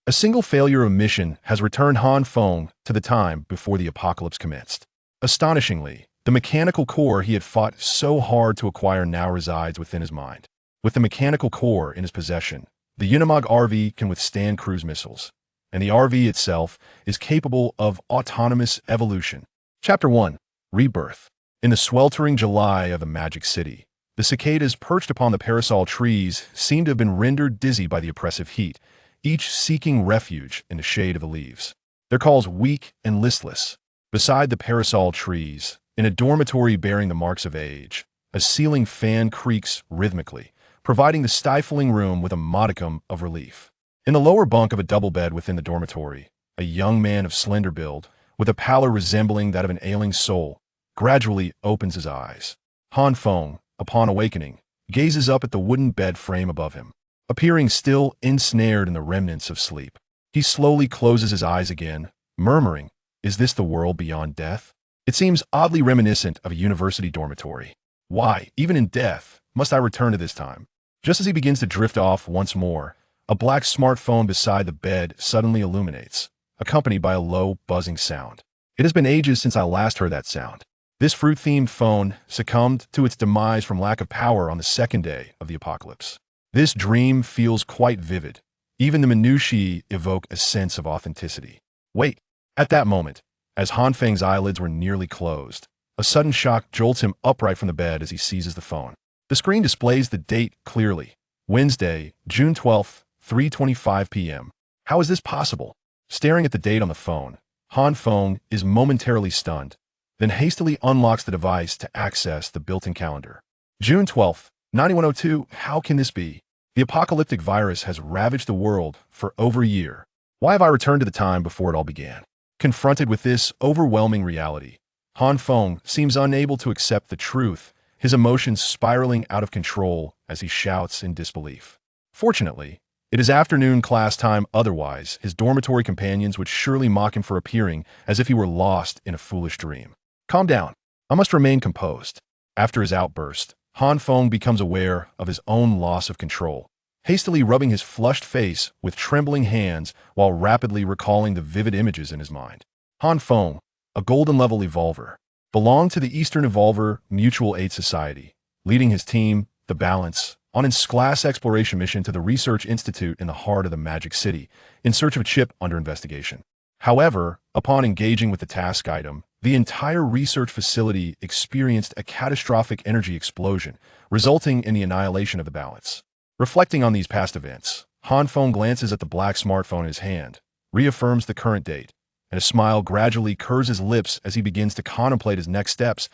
A single failure of mission has returned Han Feng to the time before the apocalypse commenced. Astonishingly, the mechanical core he had fought so hard to acquire now resides within his mind. With the mechanical core in his possession, the Unimog RV can withstand cruise missiles, and the RV itself is capable of autonomous evolution. Chapter 1. Rebirth. In the sweltering July of the Magic City, the cicadas perched upon the parasol trees seemed to have been rendered dizzy by the oppressive heat, each seeking refuge in the shade of the leaves. Their calls weak and listless. Beside the parasol trees, in a dormitory bearing the marks of age, a ceiling fan creaks rhythmically, providing the stifling room with a modicum of relief. In the lower bunk of a double bed within the dormitory, a young man of slender build, with a pallor resembling that of an ailing soul, gradually opens his eyes. Han Feng, upon awakening, gazes up at the wooden bed frame above him, appearing still ensnared in the remnants of sleep. He slowly closes his eyes again, murmuring, "Is this the world beyond death?" It seems oddly reminiscent of a university dormitory. Why, even in death, must I return to this time? Just as he begins to drift off once more, a black smartphone beside the bed suddenly illuminates, accompanied by a low, buzzing sound. It has been ages since I last heard that sound. This fruit-themed phone succumbed to its demise from lack of power on the second day of the apocalypse. This dream feels quite vivid. Even the minutiae evoke a sense of authenticity. Wait! At that moment, as Han Feng's eyelids were nearly closed, a sudden shock jolts him upright from the bed as he seizes the phone. The screen displays the date clearly. Wednesday, June 12th, 3:25 p.m. How is this possible? Staring at the date on the phone, Han Feng is momentarily stunned, then hastily unlocks the device to access the built-in calendar. June 12th, 9102, how can this be? The apocalyptic virus has ravaged the world for over a year. Why have I returned to the time before it all began? Confronted with this overwhelming reality, Han Feng seems unable to accept the truth, his emotions spiraling out of control as he shouts in disbelief. Fortunately, it is afternoon class time, otherwise his dormitory companions would surely mock him for appearing as if he were lost in a foolish dream. Calm down. I must remain composed. After his outburst, Han Feng becomes aware of his own loss of control, hastily rubbing his flushed face with trembling hands while rapidly recalling the vivid images in his mind. Han Feng, a golden-level evolver, belonged to the Eastern Evolver Mutual Aid Society, leading his team, the Balance, on its class exploration mission to the Research Institute in the heart of the Magic City, in search of a chip under investigation. However, upon engaging with the task item, the entire research facility experienced a catastrophic energy explosion, resulting in the annihilation of the Balance. Reflecting on these past events, Han Feng glances at the black smartphone in his hand, reaffirms the current date, and a smile gradually curves his lips as he begins to contemplate his next steps.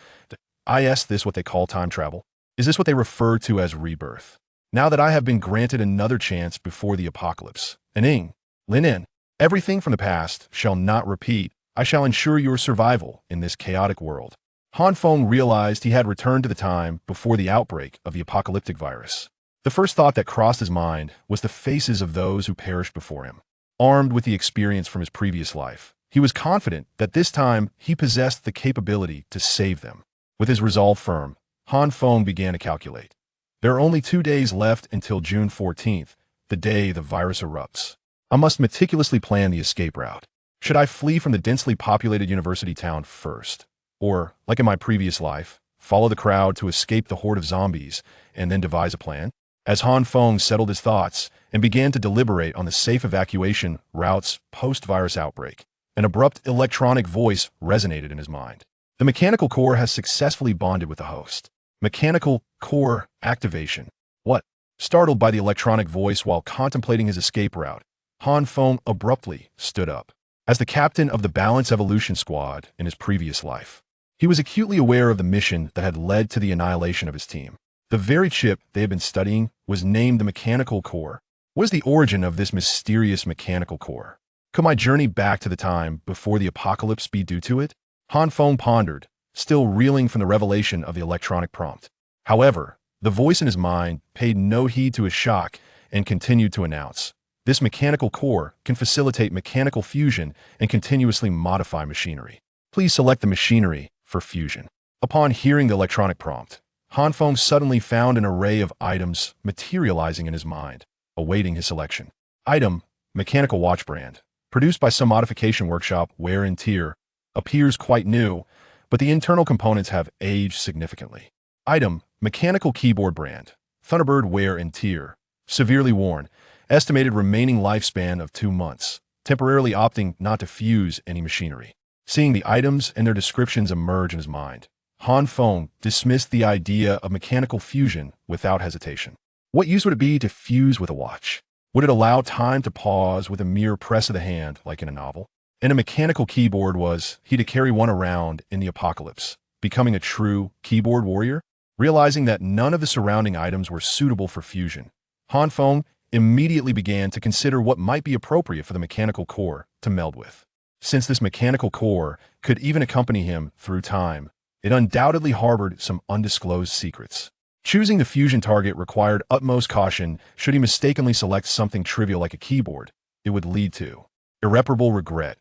Is this what they call time travel? Is this what they refer to as rebirth? Now that I have been granted another chance before the apocalypse, Lin, everything from the past shall not repeat. I shall ensure your survival in this chaotic world. Han Feng realized he had returned to the time before the outbreak of the apocalyptic virus. The first thought that crossed his mind was the faces of those who perished before him. Armed with the experience from his previous life, he was confident that this time he possessed the capability to save them. With his resolve firm, Han Feng began to calculate. There are only 2 days left until June 14th, the day the virus erupts. I must meticulously plan the escape route. Should I flee from the densely populated university town first? Or, like in my previous life, follow the crowd to escape the horde of zombies and then devise a plan? As Han Feng settled his thoughts and began to deliberate on the safe evacuation routes post-virus outbreak, an abrupt electronic voice resonated in his mind. The mechanical core has successfully bonded with the host. Mechanical core activation. What? Startled by the electronic voice while contemplating his escape route, Han Feng abruptly stood up. As the captain of the Balance Evolution Squad in his previous life, he was acutely aware of the mission that had led to the annihilation of his team. The very chip they had been studying was named the mechanical core. What is the origin of this mysterious mechanical core? Could my journey back to the time before the apocalypse be due to it? Han Feng pondered, still reeling from the revelation of the electronic prompt. However, the voice in his mind paid no heed to his shock and continued to announce, "This mechanical core can facilitate mechanical fusion and continuously modify machinery. Please select the machinery for fusion." Upon hearing the electronic prompt, Han Feng suddenly found an array of items materializing in his mind, awaiting his selection. Item: mechanical watch brand, produced by some modification workshop, wear and tear, appears quite new, but the internal components have aged significantly. Item, mechanical keyboard brand, Thunderbird wear and tear, severely worn, estimated remaining lifespan of 2 months, temporarily opting not to fuse any machinery. Seeing the items and their descriptions emerge in his mind, Han Feng dismissed the idea of mechanical fusion without hesitation. What use would it be to fuse with a watch? Would it allow time to pause with a mere press of the hand, like in a novel? And a mechanical keyboard was he to carry one around in the apocalypse, becoming a true keyboard warrior? Realizing that none of the surrounding items were suitable for fusion, Han Feng immediately began to consider what might be appropriate for the mechanical core to meld with. Since this mechanical core could even accompany him through time, it undoubtedly harbored some undisclosed secrets. Choosing the fusion target required utmost caution. Should he mistakenly select something trivial like a keyboard, it would lead to irreparable regret.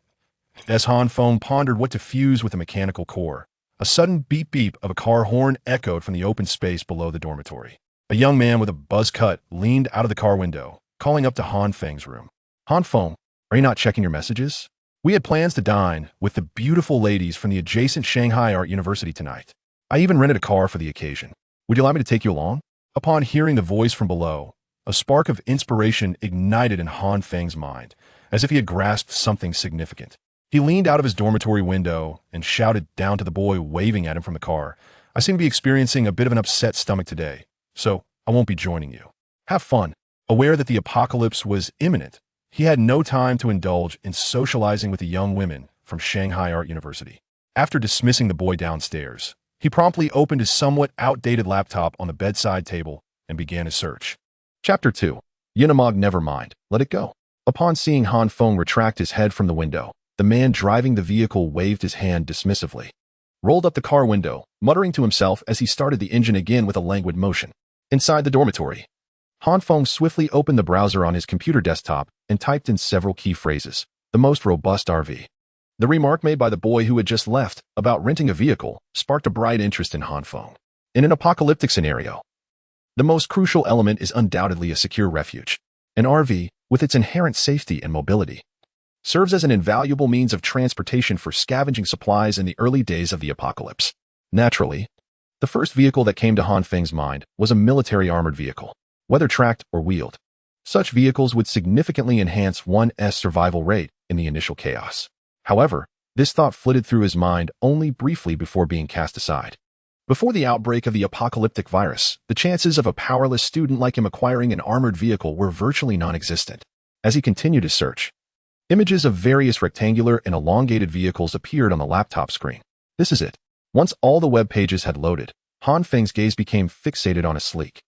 As Han Feng pondered what to fuse with a mechanical core, a sudden beep-beep of a car horn echoed from the open space below the dormitory. A young man with a buzz cut leaned out of the car window, calling up to Han Feng's room. Han Feng, are you not checking your messages? We had plans to dine with the beautiful ladies from the adjacent Shanghai Art University tonight. I even rented a car for the occasion. Would you allow me to take you along? Upon hearing the voice from below, a spark of inspiration ignited in Han Feng's mind, as if he had grasped something significant. He leaned out of his dormitory window and shouted down to the boy waving at him from the car, I seem to be experiencing a bit of an upset stomach today, so I won't be joining you. Have fun. Aware that the apocalypse was imminent, he had no time to indulge in socializing with the young women from Shanghai Art University. After dismissing the boy downstairs, he promptly opened his somewhat outdated laptop on the bedside table and began his search. Chapter 2. Unimog Never Mind. Let it go. Upon seeing Han Feng retract his head from the window, the man driving the vehicle waved his hand dismissively, rolled up the car window, muttering to himself as he started the engine again with a languid motion. Inside the dormitory, Han Feng swiftly opened the browser on his computer desktop and typed in several key phrases. The most robust RV. The remark made by the boy who had just left about renting a vehicle sparked a bright interest in Han Feng. In an apocalyptic scenario, the most crucial element is undoubtedly a secure refuge. An RV, with its inherent safety and mobility, serves as an invaluable means of transportation for scavenging supplies in the early days of the apocalypse. Naturally, the first vehicle that came to Han Feng's mind was a military armored vehicle, whether tracked or wheeled. Such vehicles would significantly enhance one's survival rate in the initial chaos. However, this thought flitted through his mind only briefly before being cast aside. Before the outbreak of the apocalyptic virus, the chances of a powerless student like him acquiring an armored vehicle were virtually non-existent. As he continued his search, images of various rectangular and elongated vehicles appeared on the laptop screen. This is it. Once all the web pages had loaded, Han Feng's gaze became fixated on a sleek,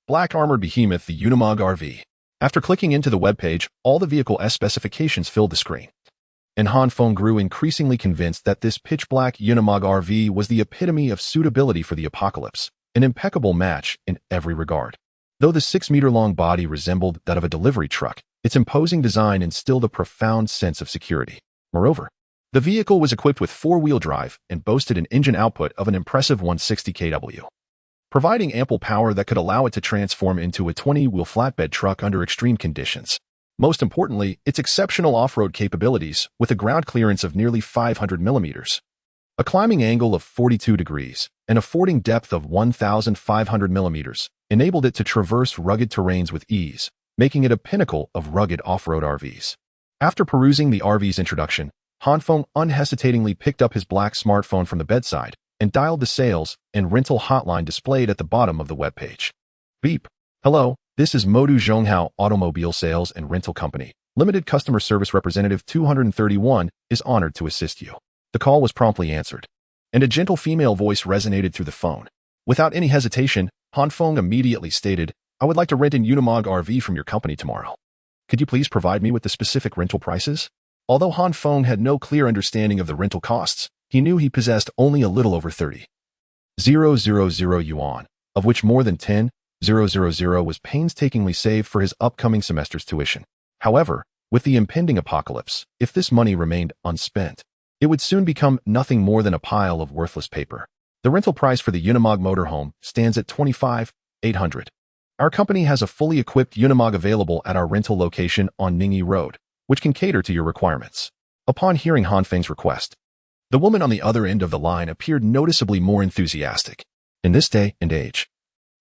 black armored behemoth, the Unimog RV. After clicking into the web page, all the vehicle's specifications filled the screen, and Han Feng grew increasingly convinced that this pitch-black Unimog RV was the epitome of suitability for the apocalypse, an impeccable match in every regard. Though the 6-meter-long body resembled that of a delivery truck, its imposing design instilled a profound sense of security. Moreover, the vehicle was equipped with 4-wheel drive and boasted an engine output of an impressive 160 kW, providing ample power that could allow it to transform into a 20-wheel flatbed truck under extreme conditions. Most importantly, its exceptional off-road capabilities, with a ground clearance of nearly 500 millimeters, a climbing angle of 42 degrees, and a fording depth of 1,500 millimeters, enabled it to traverse rugged terrains with ease, making it a pinnacle of rugged off-road RVs. After perusing the RV's introduction, Han Feng unhesitatingly picked up his black smartphone from the bedside and dialed the sales and rental hotline displayed at the bottom of the webpage. Beep. Hello, this is Modu Zhonghao Automobile Sales and Rental Company. Limited Customer Service Representative 231 is honored to assist you. The call was promptly answered, and a gentle female voice resonated through the phone. Without any hesitation, Han Feng immediately stated, I would like to rent an Unimog RV from your company tomorrow. Could you please provide me with the specific rental prices? Although Han Feng had no clear understanding of the rental costs, he knew he possessed only a little over 30,000 yuan, of which more than 10,000 was painstakingly saved for his upcoming semester's tuition. However, with the impending apocalypse, if this money remained unspent, it would soon become nothing more than a pile of worthless paper. The rental price for the Unimog motorhome stands at 25,800. Our company has a fully equipped Unimog available at our rental location on Ningyi Road, which can cater to your requirements. Upon hearing Han Feng's request, the woman on the other end of the line appeared noticeably more enthusiastic. In this day and age,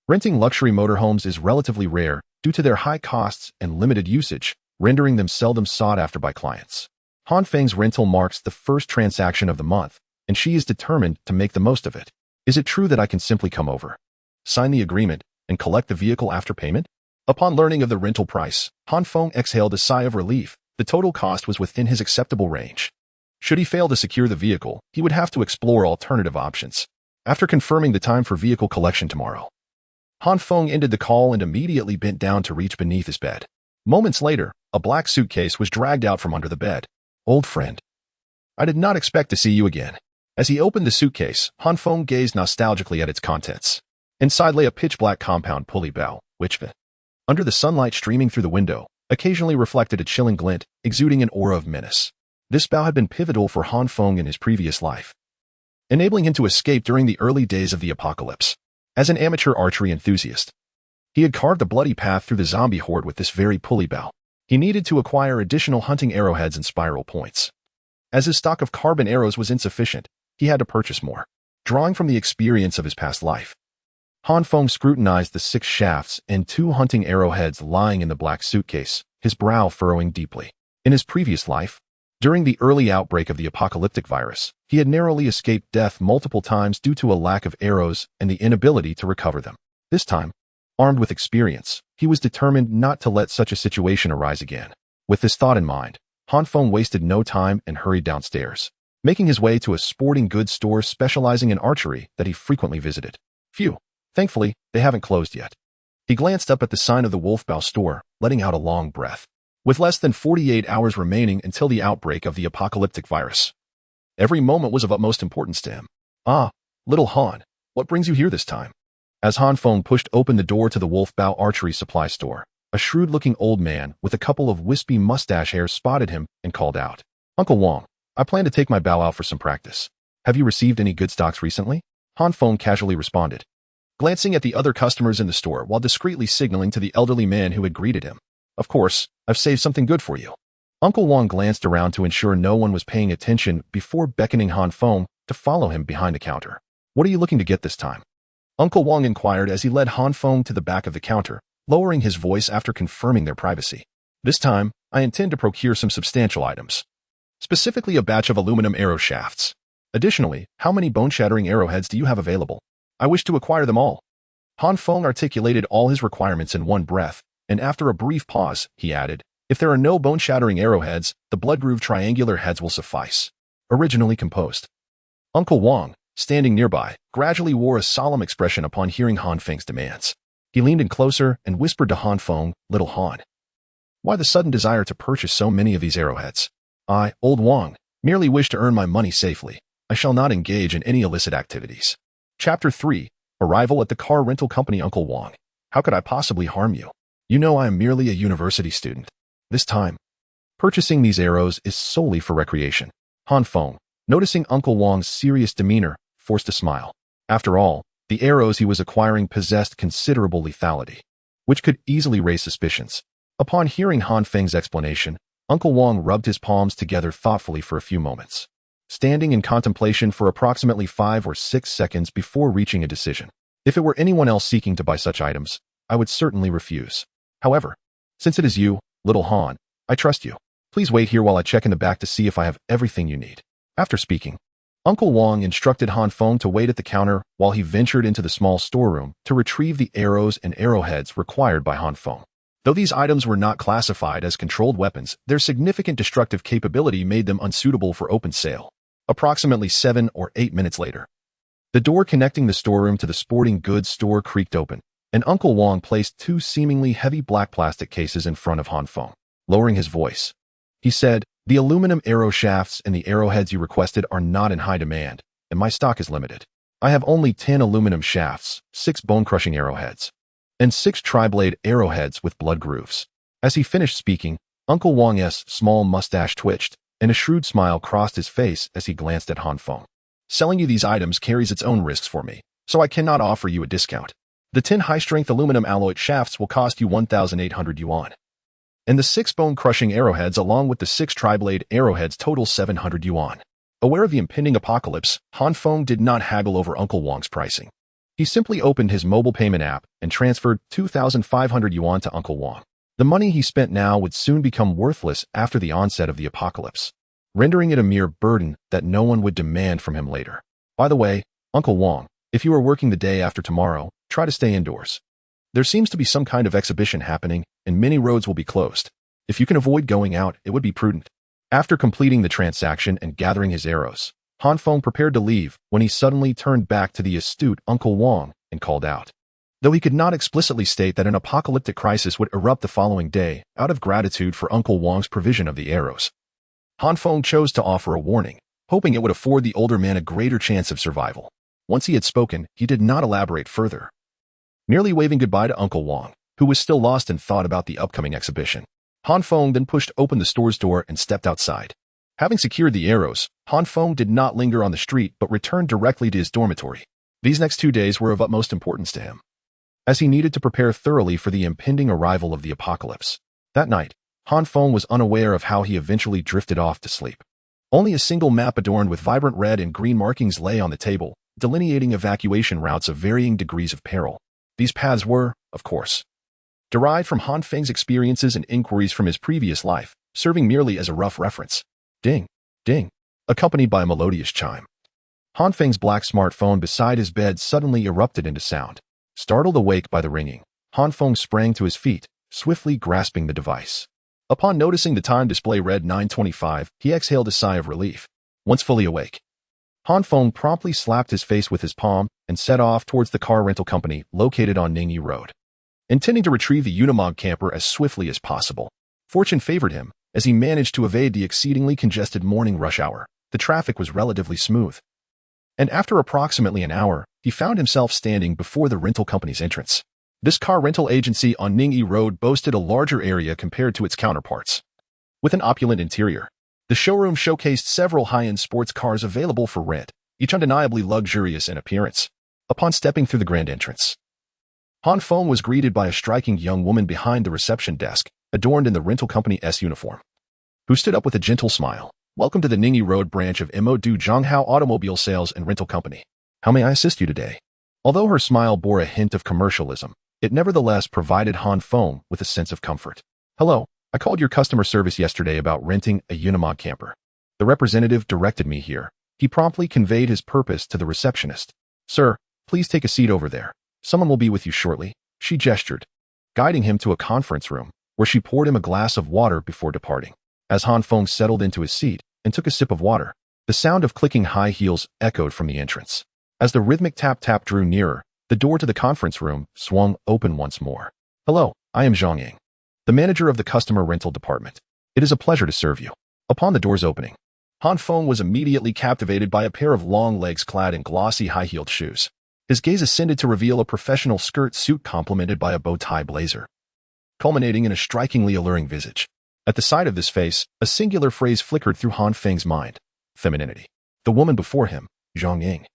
renting luxury motorhomes is relatively rare due to their high costs and limited usage, rendering them seldom sought after by clients. Han Feng's rental marks the first transaction of the month, and she is determined to make the most of it. Is it true that I can simply come over, sign the agreement, and collect the vehicle after payment? Upon learning of the rental price, Han Feng exhaled a sigh of relief. The total cost was within his acceptable range. Should he fail to secure the vehicle, he would have to explore alternative options. After confirming the time for vehicle collection tomorrow, Han Feng ended the call and immediately bent down to reach beneath his bed. Moments later, a black suitcase was dragged out from under the bed. Old friend, I did not expect to see you again. As he opened the suitcase, Han Feng gazed nostalgically at its contents. Inside lay a pitch-black compound pulley bow, which, under the sunlight streaming through the window, occasionally reflected a chilling glint, exuding an aura of menace. This bow had been pivotal for Han Feng in his previous life, enabling him to escape during the early days of the apocalypse. As an amateur archery enthusiast, he had carved a bloody path through the zombie horde with this very pulley bow. He needed to acquire additional hunting arrowheads and spiral points. As his stock of carbon arrows was insufficient, he had to purchase more. Drawing from the experience of his past life, Han Feng scrutinized the 6 shafts and 2 hunting arrowheads lying in the black suitcase, his brow furrowing deeply. In his previous life, during the early outbreak of the apocalyptic virus, he had narrowly escaped death multiple times due to a lack of arrows and the inability to recover them. This time, armed with experience, he was determined not to let such a situation arise again. With this thought in mind, Han Feng wasted no time and hurried downstairs, making his way to a sporting goods store specializing in archery that he frequently visited. Phew. Thankfully, they haven't closed yet. He glanced up at the sign of the Wolfbow store, letting out a long breath. With less than 48 hours remaining until the outbreak of the apocalyptic virus, every moment was of utmost importance to him. Ah, little Han, what brings you here this time? As Han Feng pushed open the door to the Wolfbow archery supply store, a shrewd-looking old man with a couple of wispy mustache hairs spotted him and called out, Uncle Wong, I plan to take my bow out for some practice. Have you received any good stocks recently? Han Feng casually responded, glancing at the other customers in the store while discreetly signaling to the elderly man who had greeted him. Of course, I've saved something good for you. Uncle Wong glanced around to ensure no one was paying attention before beckoning Han Feng to follow him behind the counter. What are you looking to get this time? Uncle Wong inquired as he led Han Feng to the back of the counter, lowering his voice after confirming their privacy. This time, I intend to procure some substantial items, specifically a batch of aluminum arrow shafts. Additionally, how many bone-shattering arrowheads do you have available? I wish to acquire them all. Han Feng articulated all his requirements in one breath, and after a brief pause, he added, if there are no bone-shattering arrowheads, the blood-grooved triangular heads will suffice. Originally composed. Uncle Wong, standing nearby, gradually wore a solemn expression upon hearing Han Feng's demands. He leaned in closer and whispered to Han Feng, Little Han, why the sudden desire to purchase so many of these arrowheads? I, Old Wong, merely wish to earn my money safely. I shall not engage in any illicit activities. Chapter 3. Arrival at the car rental company. Uncle Wong, how could I possibly harm you? You know I am merely a university student. This time, purchasing these arrows is solely for recreation. Han Feng, noticing Uncle Wong's serious demeanor, forced a smile. After all, the arrows he was acquiring possessed considerable lethality, which could easily raise suspicions. Upon hearing Han Feng's explanation, Uncle Wong rubbed his palms together thoughtfully for a few moments, standing in contemplation for approximately 5 or 6 seconds before reaching a decision. If it were anyone else seeking to buy such items, I would certainly refuse. However, since it is you, Little Han, I trust you. Please wait here while I check in the back to see if I have everything you need. After speaking, Uncle Wong instructed Han Feng to wait at the counter while he ventured into the small storeroom to retrieve the arrows and arrowheads required by Han Feng. Though these items were not classified as controlled weapons, their significant destructive capability made them unsuitable for open sale. Approximately 7 or 8 minutes later, the door connecting the storeroom to the sporting goods store creaked open, and Uncle Wong placed 2 seemingly heavy black plastic cases in front of Han Feng. Lowering his voice, he said, the aluminum arrow shafts and the arrowheads you requested are not in high demand, and my stock is limited. I have only 10 aluminum shafts, 6 bone-crushing arrowheads, and 6 tri-blade arrowheads with blood grooves. As he finished speaking, Uncle Wong's small mustache twitched, and a shrewd smile crossed his face as he glanced at Han Feng. Selling you these items carries its own risks for me, so I cannot offer you a discount. The 10 high-strength aluminum alloy shafts will cost you 1,800 yuan. and the 6 bone-crushing arrowheads along with the 6 tri-blade arrowheads total 700 yuan. Aware of the impending apocalypse, Han Feng did not haggle over Uncle Wang's pricing. He simply opened his mobile payment app and transferred 2,500 yuan to Uncle Wang. The money he spent now would soon become worthless after the onset of the apocalypse, rendering it a mere burden that no one would demand from him later. By the way, Uncle Wang, if you are working the day after tomorrow, try to stay indoors. There seems to be some kind of exhibition happening, and many roads will be closed. If you can avoid going out, it would be prudent. After completing the transaction and gathering his arrows, Han Feng prepared to leave when he suddenly turned back to the astute Uncle Wang and called out. Though he could not explicitly state that an apocalyptic crisis would erupt the following day, out of gratitude for Uncle Wang's provision of the arrows, Han Feng chose to offer a warning, hoping it would afford the older man a greater chance of survival. Once he had spoken, he did not elaborate further. Merely waving goodbye to Uncle Wang, who was still lost in thought about the upcoming exhibition, Han Feng then pushed open the store's door and stepped outside. Having secured the arrows, Han Feng did not linger on the street but returned directly to his dormitory. These next 2 days were of utmost importance to him, as he needed to prepare thoroughly for the impending arrival of the apocalypse. That night, Han Feng was unaware of how he eventually drifted off to sleep. Only a single map adorned with vibrant red and green markings lay on the table, delineating evacuation routes of varying degrees of peril. These paths were, of course, derived from Han Feng's experiences and inquiries from his previous life, serving merely as a rough reference. Ding, ding, accompanied by a melodious chime. Han Feng's black smartphone beside his bed suddenly erupted into sound. Startled awake by the ringing, Han Feng sprang to his feet, swiftly grasping the device. Upon noticing the time display read 9:25, he exhaled a sigh of relief. Once fully awake, Han Feng promptly slapped his face with his palm and set off towards the car rental company located on Ningyi Road, intending to retrieve the Unimog camper as swiftly as possible. Fortune favored him, as he managed to evade the exceedingly congested morning rush hour. The traffic was relatively smooth, and after approximately an hour, he found himself standing before the rental company's entrance. This car rental agency on Ningyi Road boasted a larger area compared to its counterparts. With an opulent interior, the showroom showcased several high-end sports cars available for rent, each undeniably luxurious in appearance. Upon stepping through the grand entrance, Han Feng was greeted by a striking young woman behind the reception desk, adorned in the rental company's uniform, who stood up with a gentle smile. Welcome to the Ningyi Road branch of Mo Du Zhonghao Automobile Sales and Rental Company. How may I assist you today? Although her smile bore a hint of commercialism, it nevertheless provided Han Feng with a sense of comfort. Hello, I called your customer service yesterday about renting a Unimog camper. The representative directed me here. He promptly conveyed his purpose to the receptionist. Sir, please take a seat over there. Someone will be with you shortly, she gestured, guiding him to a conference room, where she poured him a glass of water before departing. As Han Feng settled into his seat and took a sip of water, the sound of clicking high heels echoed from the entrance. As the rhythmic tap-tap drew nearer, the door to the conference room swung open once more. Hello, I am Zhang Ying, the manager of the customer rental department. It is a pleasure to serve you. Upon the door's opening, Han Feng was immediately captivated by a pair of long legs clad in glossy high-heeled shoes. His gaze ascended to reveal a professional skirt suit complemented by a bow-tie blazer, culminating in a strikingly alluring visage. At the sight of this face, a singular phrase flickered through Han Feng's mind: femininity. The woman before him, Zhang Ying,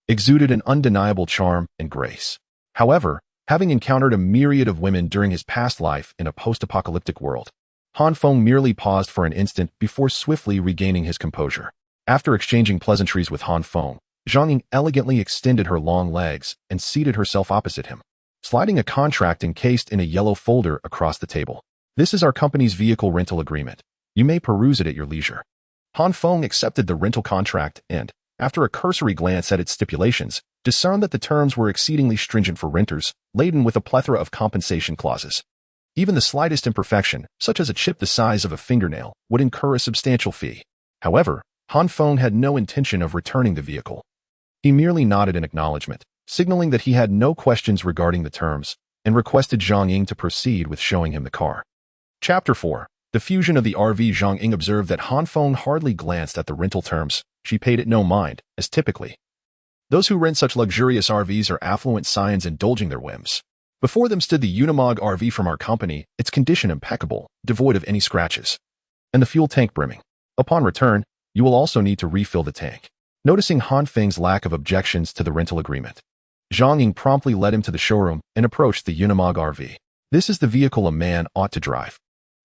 exuded an undeniable charm and grace. However, having encountered a myriad of women during his past life in a post-apocalyptic world, Han Feng merely paused for an instant before swiftly regaining his composure. After exchanging pleasantries with Han Feng, Zhang Ying elegantly extended her long legs and seated herself opposite him, sliding a contract encased in a yellow folder across the table. This is our company's vehicle rental agreement. You may peruse it at your leisure. Han Feng accepted the rental contract and, after a cursory glance at its stipulations, discerned that the terms were exceedingly stringent for renters, laden with a plethora of compensation clauses. Even the slightest imperfection, such as a chip the size of a fingernail, would incur a substantial fee. However, Han Feng had no intention of returning the vehicle. He merely nodded in acknowledgement, signaling that he had no questions regarding the terms, and requested Zhang Ying to proceed with showing him the car. Chapter 4. The Fusion of the RV. Zhang Ying observed that Han Feng hardly glanced at the rental terms. She paid it no mind, as typically those who rent such luxurious RVs are affluent scions indulging their whims. Before them stood the Unimog RV from our company, its condition impeccable, devoid of any scratches, and the fuel tank brimming. Upon return, you will also need to refill the tank. Noticing Han Feng's lack of objections to the rental agreement, Zhang Ying promptly led him to the showroom and approached the Unimog RV. This is the vehicle a man ought to drive.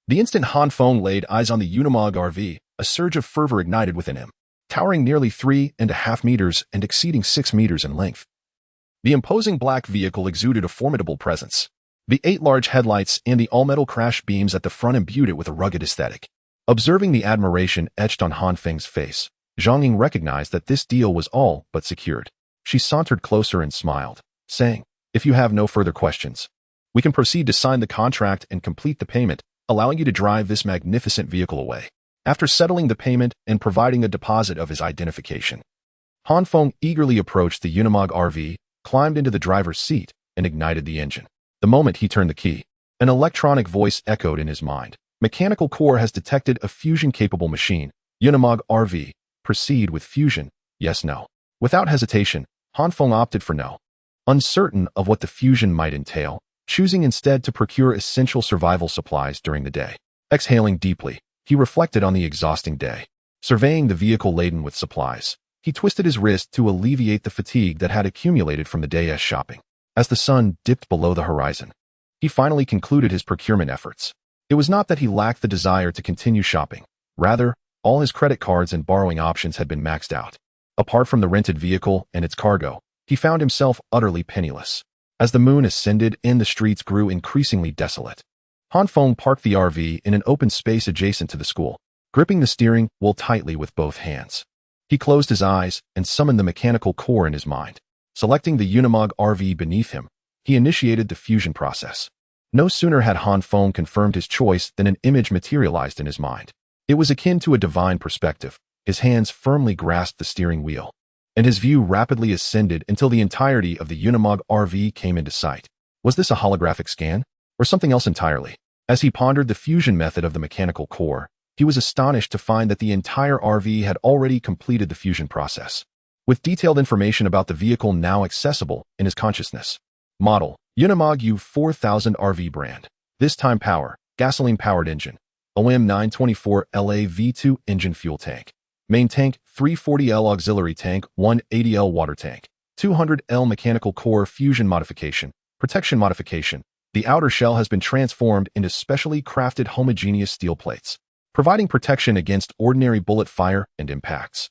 The instant Han Feng laid eyes on the Unimog RV, a surge of fervor ignited within him, towering nearly 3.5 meters and exceeding 6 meters in length. The imposing black vehicle exuded a formidable presence. The 8 large headlights and the all-metal crash beams at the front imbued it with a rugged aesthetic. Observing the admiration etched on Han Feng's face, Zhang Ying recognized that this deal was all but secured. She sauntered closer and smiled, saying, "If you have no further questions, we can proceed to sign the contract and complete the payment, allowing you to drive this magnificent vehicle away." After settling the payment and providing a deposit of his identification, Han Feng eagerly approached the Unimog RV, climbed into the driver's seat, and ignited the engine. The moment he turned the key, an electronic voice echoed in his mind. "Mechanical core has detected a fusion-capable machine. Unimog RV, proceed with fusion, yes, no." Without hesitation, Han Feng opted for no. Uncertain of what the fusion might entail, choosing instead to procure essential survival supplies during the day. Exhaling deeply, he reflected on the exhausting day. Surveying the vehicle laden with supplies, he twisted his wrist to alleviate the fatigue that had accumulated from the day's shopping. As the sun dipped below the horizon, he finally concluded his procurement efforts. It was not that he lacked the desire to continue shopping. Rather, all his credit cards and borrowing options had been maxed out. Apart from the rented vehicle and its cargo, he found himself utterly penniless. As the moon ascended and the streets grew increasingly desolate, Han Feng parked the RV in an open space adjacent to the school, gripping the steering wheel tightly with both hands. He closed his eyes and summoned the mechanical core in his mind. Selecting the Unimog RV beneath him, he initiated the fusion process. No sooner had Han Feng confirmed his choice than an image materialized in his mind. It was akin to a divine perspective. His hands firmly grasped the steering wheel, and his view rapidly ascended until the entirety of the Unimog RV came into sight. Was this a holographic scan, or something else entirely? As he pondered the fusion method of the mechanical core, he was astonished to find that the entire RV had already completed the fusion process. With detailed information about the vehicle now accessible in his consciousness. Model, Unimog U4000 RV brand. This time power, gasoline-powered engine. OM 924 LA V2 engine fuel tank. Main tank, 340L auxiliary tank, 180L water tank. 200L mechanical core fusion modification. Protection modification. The outer shell has been transformed into specially crafted homogeneous steel plates, providing protection against ordinary bullet fire and impacts.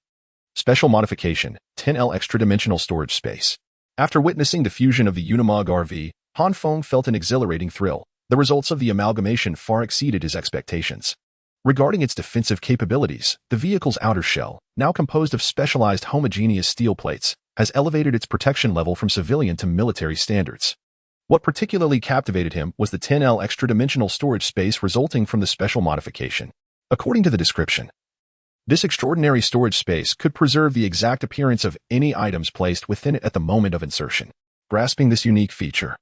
Special modification, 10L extra-dimensional storage space. After witnessing the fusion of the Unimog RV, Han Feng felt an exhilarating thrill. The results of the amalgamation far exceeded his expectations. Regarding its defensive capabilities, the vehicle's outer shell, now composed of specialized homogeneous steel plates, has elevated its protection level from civilian to military standards. What particularly captivated him was the 10L extra-dimensional storage space resulting from the special modification. According to the description, this extraordinary storage space could preserve the exact appearance of any items placed within it at the moment of insertion. Grasping this unique feature,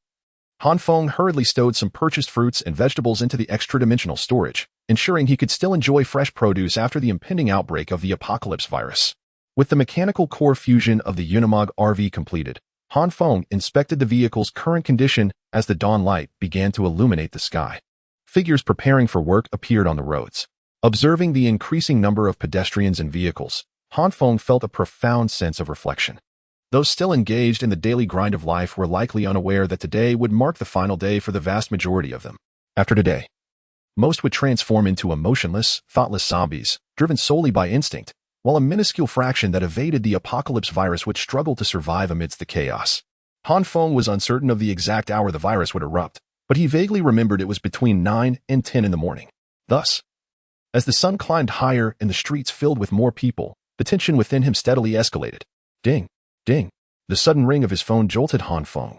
Han Feng hurriedly stowed some purchased fruits and vegetables into the extra-dimensional storage, ensuring he could still enjoy fresh produce after the impending outbreak of the apocalypse virus. With the mechanical core fusion of the Unimog RV completed, Han Feng inspected the vehicle's current condition as the dawn light began to illuminate the sky. Figures preparing for work appeared on the roads. Observing the increasing number of pedestrians and vehicles, Han Feng felt a profound sense of reflection. Those still engaged in the daily grind of life were likely unaware that today would mark the final day for the vast majority of them. After today, most would transform into emotionless, thoughtless zombies, driven solely by instinct, while a minuscule fraction that evaded the apocalypse virus would struggle to survive amidst the chaos. Han Feng was uncertain of the exact hour the virus would erupt, but he vaguely remembered it was between 9 and 10 in the morning. Thus, as the sun climbed higher and the streets filled with more people, the tension within him steadily escalated. Ding, ding. The sudden ring of his phone jolted Han Feng.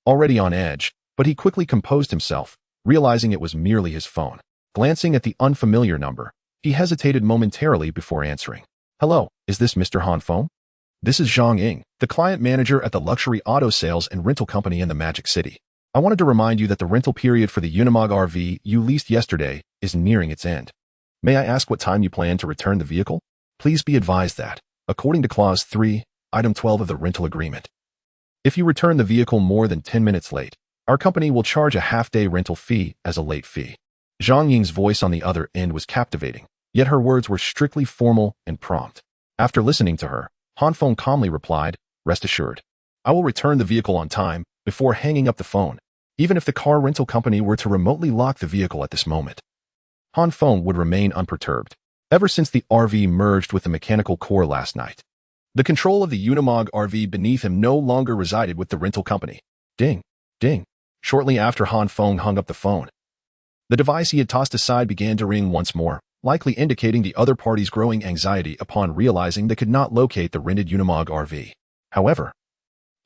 Already on edge, but he quickly composed himself, realizing it was merely his phone. Glancing at the unfamiliar number, he hesitated momentarily before answering. "Hello, is this Mr. Han Feng? This is Zhang Ying, the client manager at the luxury auto sales and rental company in the Magic City. I wanted to remind you that the rental period for the Unimog RV you leased yesterday is nearing its end. May I ask what time you plan to return the vehicle? Please be advised that, according to Clause 3, Item 12 of the rental agreement, if you return the vehicle more than 10 minutes late, our company will charge a half-day rental fee as a late fee." Zhang Ying's voice on the other end was captivating, yet her words were strictly formal and prompt. After listening to her, Han Feng calmly replied, "Rest assured, I will return the vehicle on time," before hanging up the phone, even if the car rental company were to remotely lock the vehicle at this moment. Han Feng would remain unperturbed. Ever since the RV merged with the mechanical core last night, the control of the Unimog RV beneath him no longer resided with the rental company. Ding, ding. Shortly after Han Feng hung up the phone, the device he had tossed aside began to ring once more, likely indicating the other party's growing anxiety upon realizing they could not locate the rented Unimog RV. However,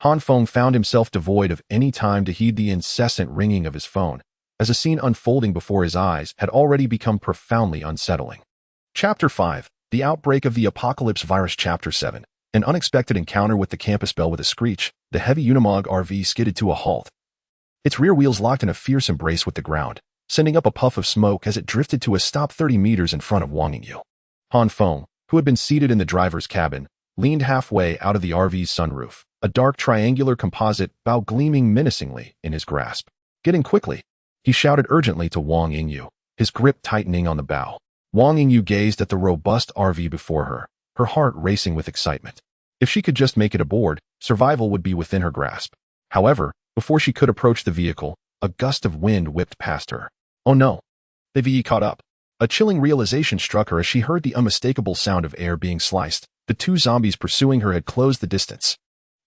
Han Feng found himself devoid of any time to heed the incessant ringing of his phone, as a scene unfolding before his eyes had already become profoundly unsettling. Chapter 5, The Outbreak of the Apocalypse Virus. Chapter 7, An unexpected encounter with the campus bell. With a screech, the heavy Unimog RV skidded to a halt. Its rear wheels locked in a fierce embrace with the ground, sending up a puff of smoke as it drifted to a stop 30 meters in front of Wang Yingyu. Han Feng, who had been seated in the driver's cabin, leaned halfway out of the RV's sunroof, a dark triangular composite bow gleaming menacingly in his grasp. Getting quickly, he shouted urgently to Wang Yingyu, his grip tightening on the bow. Wang Yingyu gazed at the robust RV before her, her heart racing with excitement. If she could just make it aboard, survival would be within her grasp. However, before she could approach the vehicle, a gust of wind whipped past her. Oh no! The VE caught up. A chilling realization struck her as she heard the unmistakable sound of air being sliced. The two zombies pursuing her had closed the distance.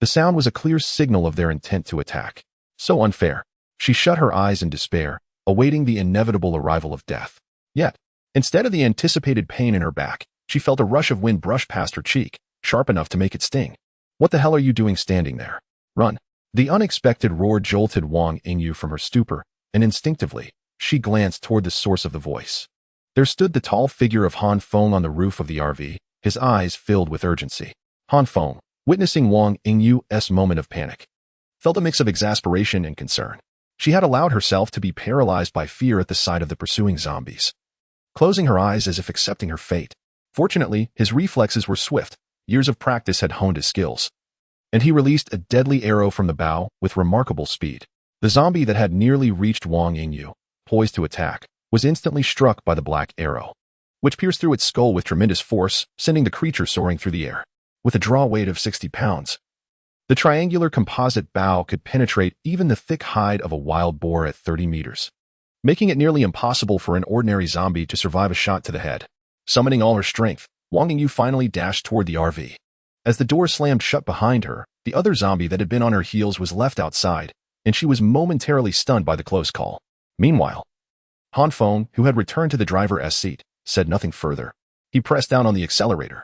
The sound was a clear signal of their intent to attack. So unfair. She shut her eyes in despair, awaiting the inevitable arrival of death. Yet, instead of the anticipated pain in her back, she felt a rush of wind brush past her cheek, sharp enough to make it sting. What the hell are you doing standing there? Run! The unexpected roar jolted Wang Yingyu from her stupor, and instinctively, she glanced toward the source of the voice. There stood the tall figure of Han Feng on the roof of the RV, his eyes filled with urgency. Han Feng, witnessing Wang Yingyu's moment of panic, felt a mix of exasperation and concern. She had allowed herself to be paralyzed by fear at the sight of the pursuing zombies, closing her eyes as if accepting her fate. Fortunately, his reflexes were swift. Years of practice had honed his skills, and he released a deadly arrow from the bow with remarkable speed. The zombie that had nearly reached Wang Yingyu, poised to attack, was instantly struck by the black arrow, which pierced through its skull with tremendous force, sending the creature soaring through the air. With a draw weight of 60 pounds, the triangular composite bow could penetrate even the thick hide of a wild boar at 30 meters, making it nearly impossible for an ordinary zombie to survive a shot to the head. Summoning all her strength, Wang Yingyu finally dashed toward the RV. As the door slammed shut behind her, the other zombie that had been on her heels was left outside, and she was momentarily stunned by the close call. Meanwhile, Han Feng, who had returned to the driver's seat, said nothing further. He pressed down on the accelerator,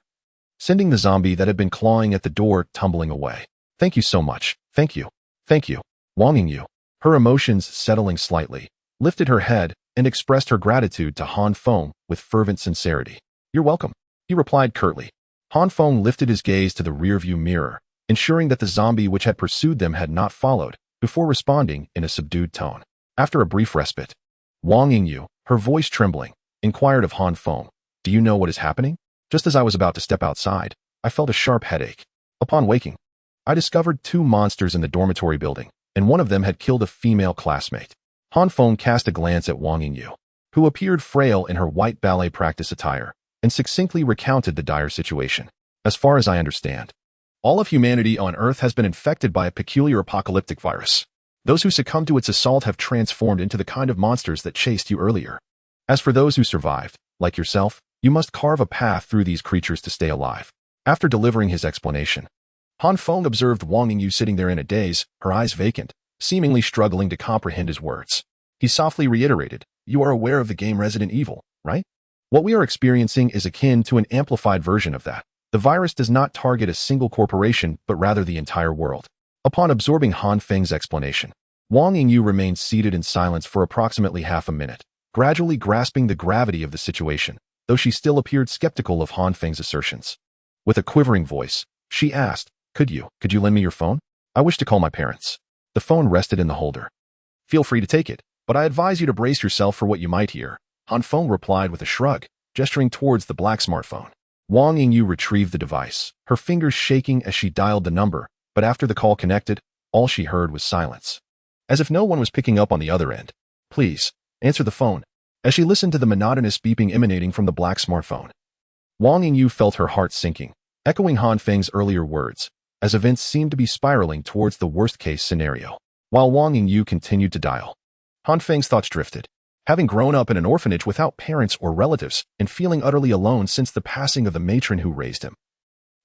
sending the zombie that had been clawing at the door tumbling away. Thank you so much. Thank you. Thank you. Wang Yingyu, her emotions settling slightly, lifted her head and expressed her gratitude to Han Feng with fervent sincerity. You're welcome, he replied curtly. Han Feng lifted his gaze to the rearview mirror, ensuring that the zombie which had pursued them had not followed, before responding in a subdued tone. After a brief respite, Wang Yingyu, her voice trembling, inquired of Han Feng, "Do you know what is happening?" Just as I was about to step outside, I felt a sharp headache. Upon waking, I discovered two monsters in the dormitory building, and one of them had killed a female classmate. Han Feng cast a glance at Wang Yingyu, who appeared frail in her white ballet practice attire, and succinctly recounted the dire situation. As far as I understand, all of humanity on Earth has been infected by a peculiar apocalyptic virus. Those who succumbed to its assault have transformed into the kind of monsters that chased you earlier. As for those who survived, like yourself, you must carve a path through these creatures to stay alive. After delivering his explanation, Han Feng observed Wang Yingyu sitting there in a daze, her eyes vacant, seemingly struggling to comprehend his words. He softly reiterated, "You are aware of the game Resident Evil, right? What we are experiencing is akin to an amplified version of that. The virus does not target a single corporation, but rather the entire world." Upon absorbing Han Feng's explanation, Wang Yingyu remained seated in silence for approximately half a minute, gradually grasping the gravity of the situation, though she still appeared skeptical of Han Feng's assertions. With a quivering voice, she asked, Could you lend me your phone? I wish to call my parents." The phone rested in the holder. "Feel free to take it, but I advise you to brace yourself for what you might hear," Han Feng replied with a shrug, gesturing towards the black smartphone. Wang Yingyu retrieved the device, her fingers shaking as she dialed the number, but after the call connected, all she heard was silence. As if no one was picking up on the other end. "Please, answer the phone." As she listened to the monotonous beeping emanating from the black smartphone, Wang Yingyu felt her heart sinking, echoing Han Feng's earlier words, as events seemed to be spiraling towards the worst-case scenario. While Wang Yingyu continued to dial, Han Feng's thoughts drifted. Having grown up in an orphanage without parents or relatives and feeling utterly alone since the passing of the matron who raised him,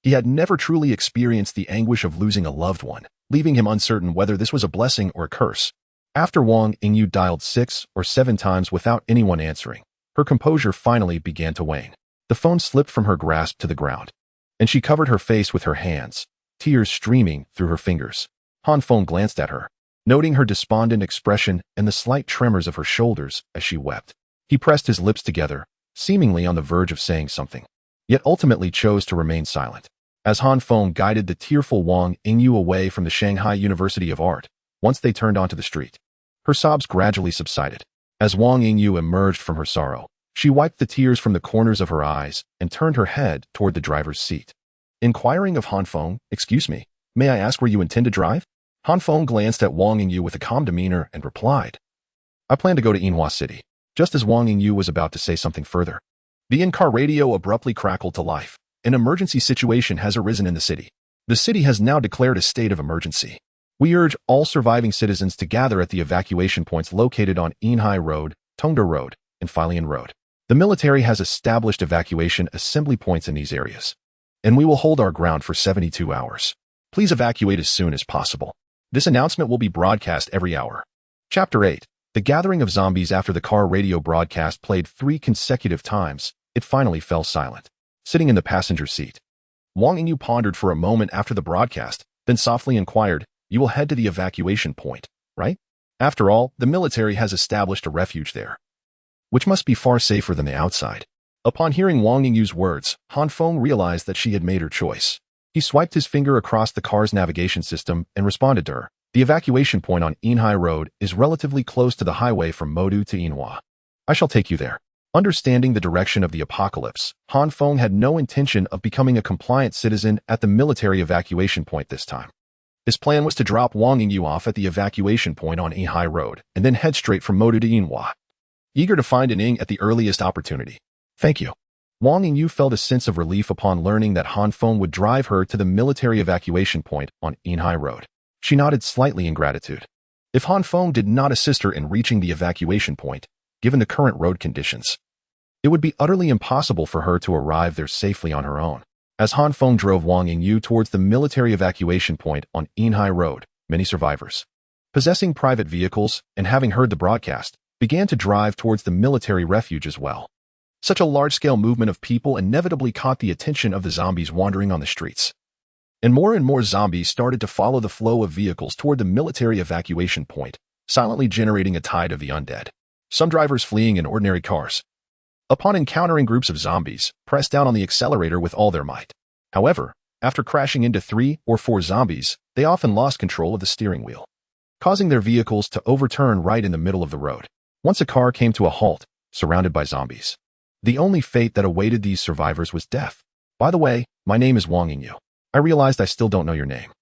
he had never truly experienced the anguish of losing a loved one, leaving him uncertain whether this was a blessing or a curse. After Wang Yingyu dialed 6 or 7 times without anyone answering, her composure finally began to wane. The phone slipped from her grasp to the ground, and she covered her face with her hands, tears streaming through her fingers. Han Feng glanced at her, noting her despondent expression and the slight tremors of her shoulders as she wept. He pressed his lips together, seemingly on the verge of saying something, yet ultimately chose to remain silent. As Han Feng guided the tearful Wang Yingyu away from the Shanghai University of Art, once they turned onto the street, her sobs gradually subsided. As Wang Yingyu emerged from her sorrow, she wiped the tears from the corners of her eyes and turned her head toward the driver's seat. Inquiring of Han Feng, "Excuse me, may I ask where you intend to drive?" Han Feng glanced at Wang Yingyu with a calm demeanor and replied, "I plan to go to Yinhua City." Just as Wang Yingyu was about to say something further, the in-car radio abruptly crackled to life. An emergency situation has arisen in the city. The city has now declared a state of emergency. We urge all surviving citizens to gather at the evacuation points located on Yinhai Road, Tongda Road, and Feilian Road. The military has established evacuation assembly points in these areas, and we will hold our ground for 72 hours. Please evacuate as soon as possible. This announcement will be broadcast every hour. Chapter 8. The gathering of zombies. After the car radio broadcast played 3 consecutive times, it finally fell silent. Sitting in the passenger seat, Wang Yingyu pondered for a moment after the broadcast, then softly inquired, "You will head to the evacuation point, right? After all, the military has established a refuge there, which must be far safer than the outside." Upon hearing Wang Yingyu's words, Han Feng realized that she had made her choice. He swiped his finger across the car's navigation system and responded to her. "The evacuation point on Yinhai Road is relatively close to the highway from Modu to Yinhua. I shall take you there." Understanding the direction of the apocalypse, Han Feng had no intention of becoming a compliant citizen at the military evacuation point this time. His plan was to drop Wang Yingyu off at the evacuation point on Yinhai Road and then head straight from Modu to Yinhua, eager to find an ing at the earliest opportunity. "Thank you." Wang Yingyu felt a sense of relief upon learning that Han Feng would drive her to the military evacuation point on Yinhai Road. She nodded slightly in gratitude. If Han Feng did not assist her in reaching the evacuation point, given the current road conditions, it would be utterly impossible for her to arrive there safely on her own. As Han Feng drove Wang Yingyu towards the military evacuation point on Yinhai Road, many survivors, possessing private vehicles and having heard the broadcast, began to drive towards the military refuge as well. Such a large-scale movement of people inevitably caught the attention of the zombies wandering on the streets, and more zombies started to follow the flow of vehicles toward the military evacuation point, silently generating a tide of the undead. Some drivers fleeing in ordinary cars, upon encountering groups of zombies, pressed down on the accelerator with all their might. However, after crashing into 3 or 4 zombies, they often lost control of the steering wheel, causing their vehicles to overturn right in the middle of the road. Once a car came to a halt, surrounded by zombies, the only fate that awaited these survivors was death. "By the way, my name is Wang Yingyu. I realized I still don't know your name."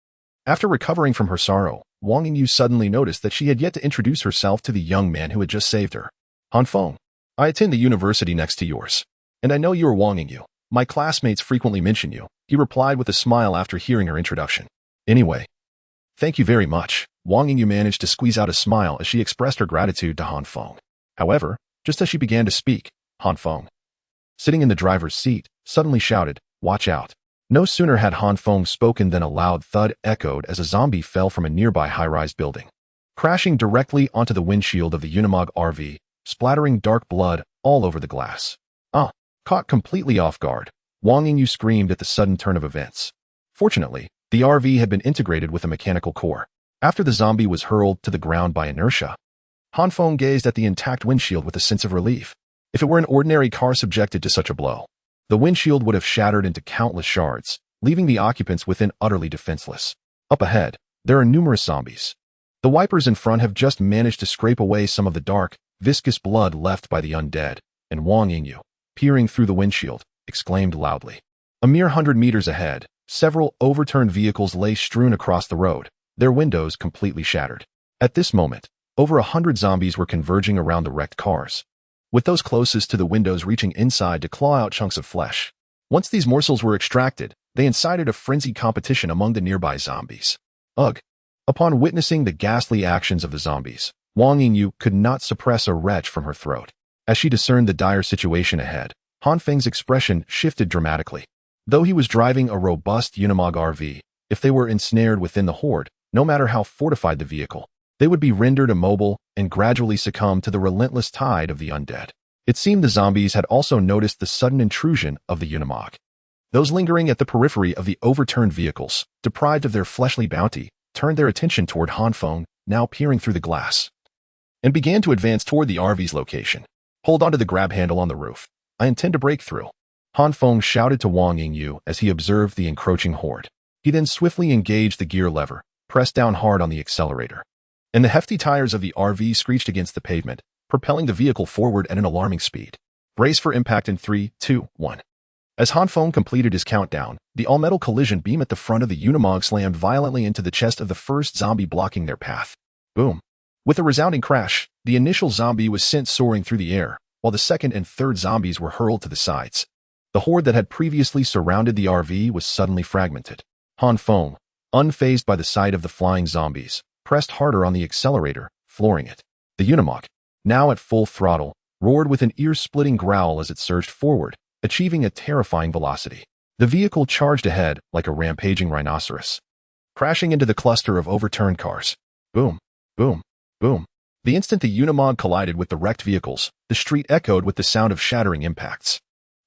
After recovering from her sorrow, Wang Yingyu suddenly noticed that she had yet to introduce herself to the young man who had just saved her. "Han Feng, I attend the university next to yours, and I know you are Wang Yingyu. My classmates frequently mention you," he replied with a smile after hearing her introduction. "Anyway, thank you very much." Wang Yingyu managed to squeeze out a smile as she expressed her gratitude to Han Feng. However, just as she began to speak, Han Feng, sitting in the driver's seat, suddenly shouted, "Watch out." No sooner had Han Feng spoken than a loud thud echoed as a zombie fell from a nearby high-rise building, crashing directly onto the windshield of the Unimog RV, splattering dark blood all over the glass. Caught completely off guard, Wang Yingyu screamed at the sudden turn of events. Fortunately, the RV had been integrated with a mechanical core. After the zombie was hurled to the ground by inertia, Han Feng gazed at the intact windshield with a sense of relief. If it were an ordinary car subjected to such a blow, the windshield would have shattered into countless shards, leaving the occupants within utterly defenseless. Up ahead, there are numerous zombies. The wipers in front have just managed to scrape away some of the dark, viscous blood left by the undead, and Wang Yingyu, peering through the windshield, exclaimed loudly. A mere 100 meters ahead, several overturned vehicles lay strewn across the road, their windows completely shattered. At this moment, over 100 zombies were converging around the wrecked cars, with those closest to the windows reaching inside to claw out chunks of flesh. Once these morsels were extracted, they incited a frenzied competition among the nearby zombies. Ugh! Upon witnessing the ghastly actions of the zombies, Wang Yingyu could not suppress a retch from her throat. As she discerned the dire situation ahead, Han Feng's expression shifted dramatically. Though he was driving a robust Unimog RV, if they were ensnared within the horde, no matter how fortified the vehicle, they would be rendered immobile and gradually succumb to the relentless tide of the undead. It seemed the zombies had also noticed the sudden intrusion of the Unimog. Those lingering at the periphery of the overturned vehicles, deprived of their fleshly bounty, turned their attention toward Han Feng, now peering through the glass, and began to advance toward the RV's location. Hold onto the grab handle on the roof. I intend to break through. Han Feng shouted to Wang Yingyu as he observed the encroaching horde. He then swiftly engaged the gear lever, pressed down hard on the accelerator, and the hefty tires of the RV screeched against the pavement, propelling the vehicle forward at an alarming speed. Brace for impact in 3, 2, 1. As Han Feng completed his countdown, the all-metal collision beam at the front of the Unimog slammed violently into the chest of the first zombie, blocking their path. Boom. With a resounding crash, the initial zombie was sent soaring through the air, while the second and third zombies were hurled to the sides. The horde that had previously surrounded the RV was suddenly fragmented. Han Feng, unfazed by the sight of the flying zombies, pressed harder on the accelerator, flooring it. The Unimog, now at full throttle, roared with an ear-splitting growl as it surged forward, achieving a terrifying velocity. The vehicle charged ahead like a rampaging rhinoceros, crashing into the cluster of overturned cars. Boom, boom, boom. The instant the Unimog collided with the wrecked vehicles, the street echoed with the sound of shattering impacts.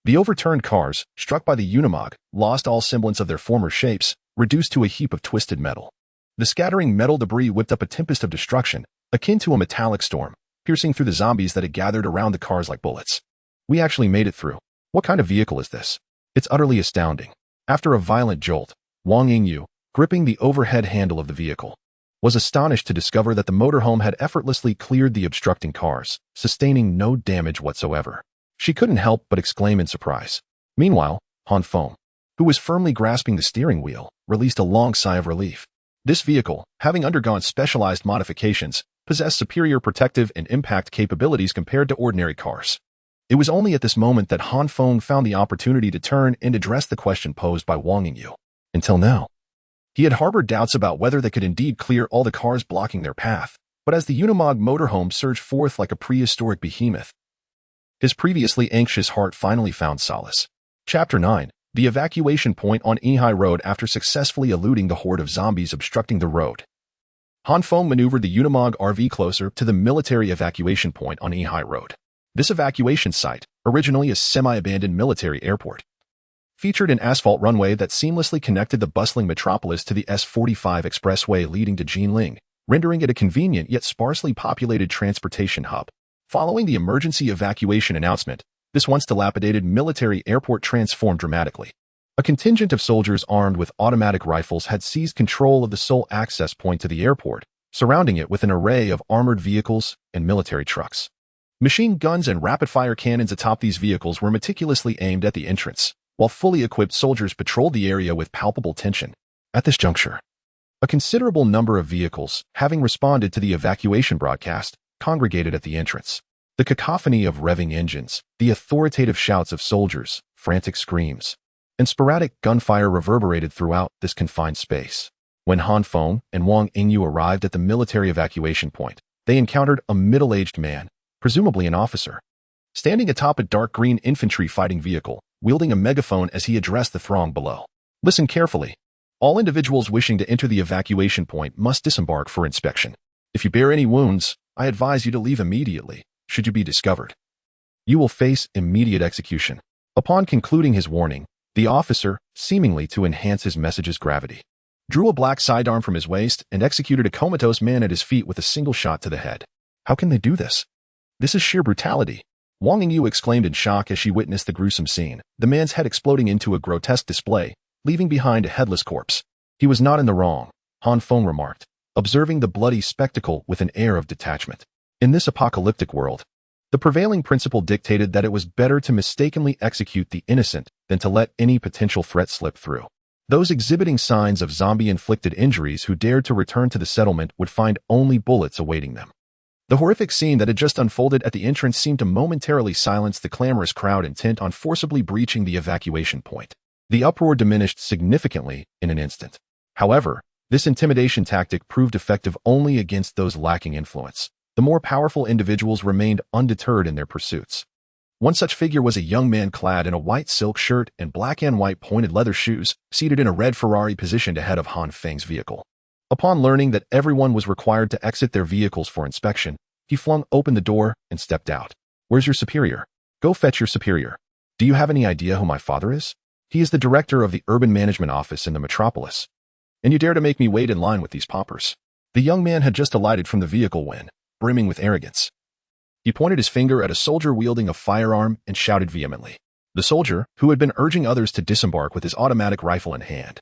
The overturned cars, struck by the Unimog, lost all semblance of their former shapes, reduced to a heap of twisted metal. The scattering metal debris whipped up a tempest of destruction, akin to a metallic storm, piercing through the zombies that had gathered around the cars like bullets. We actually made it through. What kind of vehicle is this? It's utterly astounding. After a violent jolt, Wang Yingyu, gripping the overhead handle of the vehicle, was astonished to discover that the motorhome had effortlessly cleared the obstructing cars, sustaining no damage whatsoever. She couldn't help but exclaim in surprise. Meanwhile, Han Feng, who was firmly grasping the steering wheel, released a long sigh of relief. This vehicle, having undergone specialized modifications, possessed superior protective and impact capabilities compared to ordinary cars. It was only at this moment that Han Feng found the opportunity to turn and address the question posed by Wang Yingyu. Until now, he had harbored doubts about whether they could indeed clear all the cars blocking their path, but as the Unimog motorhome surged forth like a prehistoric behemoth, his previously anxious heart finally found solace. Chapter 9. The evacuation point on Ehai Road. After successfully eluding the horde of zombies obstructing the road, Han Feng maneuvered the Unimog RV closer to the military evacuation point on Ehai Road. This evacuation site, originally a semi-abandoned military airport, featured an asphalt runway that seamlessly connected the bustling metropolis to the S45 expressway leading to Jinxian, rendering it a convenient yet sparsely populated transportation hub. Following the emergency evacuation announcement, this once dilapidated military airport transformed dramatically. A contingent of soldiers armed with automatic rifles had seized control of the sole access point to the airport, surrounding it with an array of armored vehicles and military trucks. Machine guns and rapid-fire cannons atop these vehicles were meticulously aimed at the entrance, while fully equipped soldiers patrolled the area with palpable tension. At this juncture, a considerable number of vehicles, having responded to the evacuation broadcast, congregated at the entrance. The cacophony of revving engines, the authoritative shouts of soldiers, frantic screams, and sporadic gunfire reverberated throughout this confined space. When Han Feng and Wang Yingyu arrived at the military evacuation point, they encountered a middle-aged man, presumably an officer, standing atop a dark green infantry fighting vehicle, wielding a megaphone as he addressed the throng below. Listen carefully. All individuals wishing to enter the evacuation point must disembark for inspection. If you bear any wounds, I advise you to leave immediately. Should you be discovered, you will face immediate execution. Upon concluding his warning, the officer, seemingly to enhance his message's gravity, drew a black sidearm from his waist and executed a comatose man at his feet with a single shot to the head. How can they do this? This is sheer brutality. Wang Yingyu exclaimed in shock as she witnessed the gruesome scene, the man's head exploding into a grotesque display, leaving behind a headless corpse. He was not in the wrong, Han Feng remarked, observing the bloody spectacle with an air of detachment. In this apocalyptic world, the prevailing principle dictated that it was better to mistakenly execute the innocent than to let any potential threat slip through. Those exhibiting signs of zombie-inflicted injuries who dared to return to the settlement would find only bullets awaiting them. The horrific scene that had just unfolded at the entrance seemed to momentarily silence the clamorous crowd intent on forcibly breaching the evacuation point. The uproar diminished significantly in an instant. However, this intimidation tactic proved effective only against those lacking influence. the more powerful individuals remained undeterred in their pursuits. One such figure was a young man clad in a white silk shirt and black and white pointed leather shoes, seated in a red Ferrari positioned ahead of Han Feng's vehicle. Upon learning that everyone was required to exit their vehicles for inspection, he flung open the door and stepped out. "Where's your superior? Go fetch your superior. Do you have any idea who my father is? He is the director of the urban management office in the metropolis. And you dare to make me wait in line with these paupers?" The young man had just alighted from the vehicle when, brimming with arrogance, he pointed his finger at a soldier wielding a firearm and shouted vehemently. The soldier, who had been urging others to disembark with his automatic rifle in hand,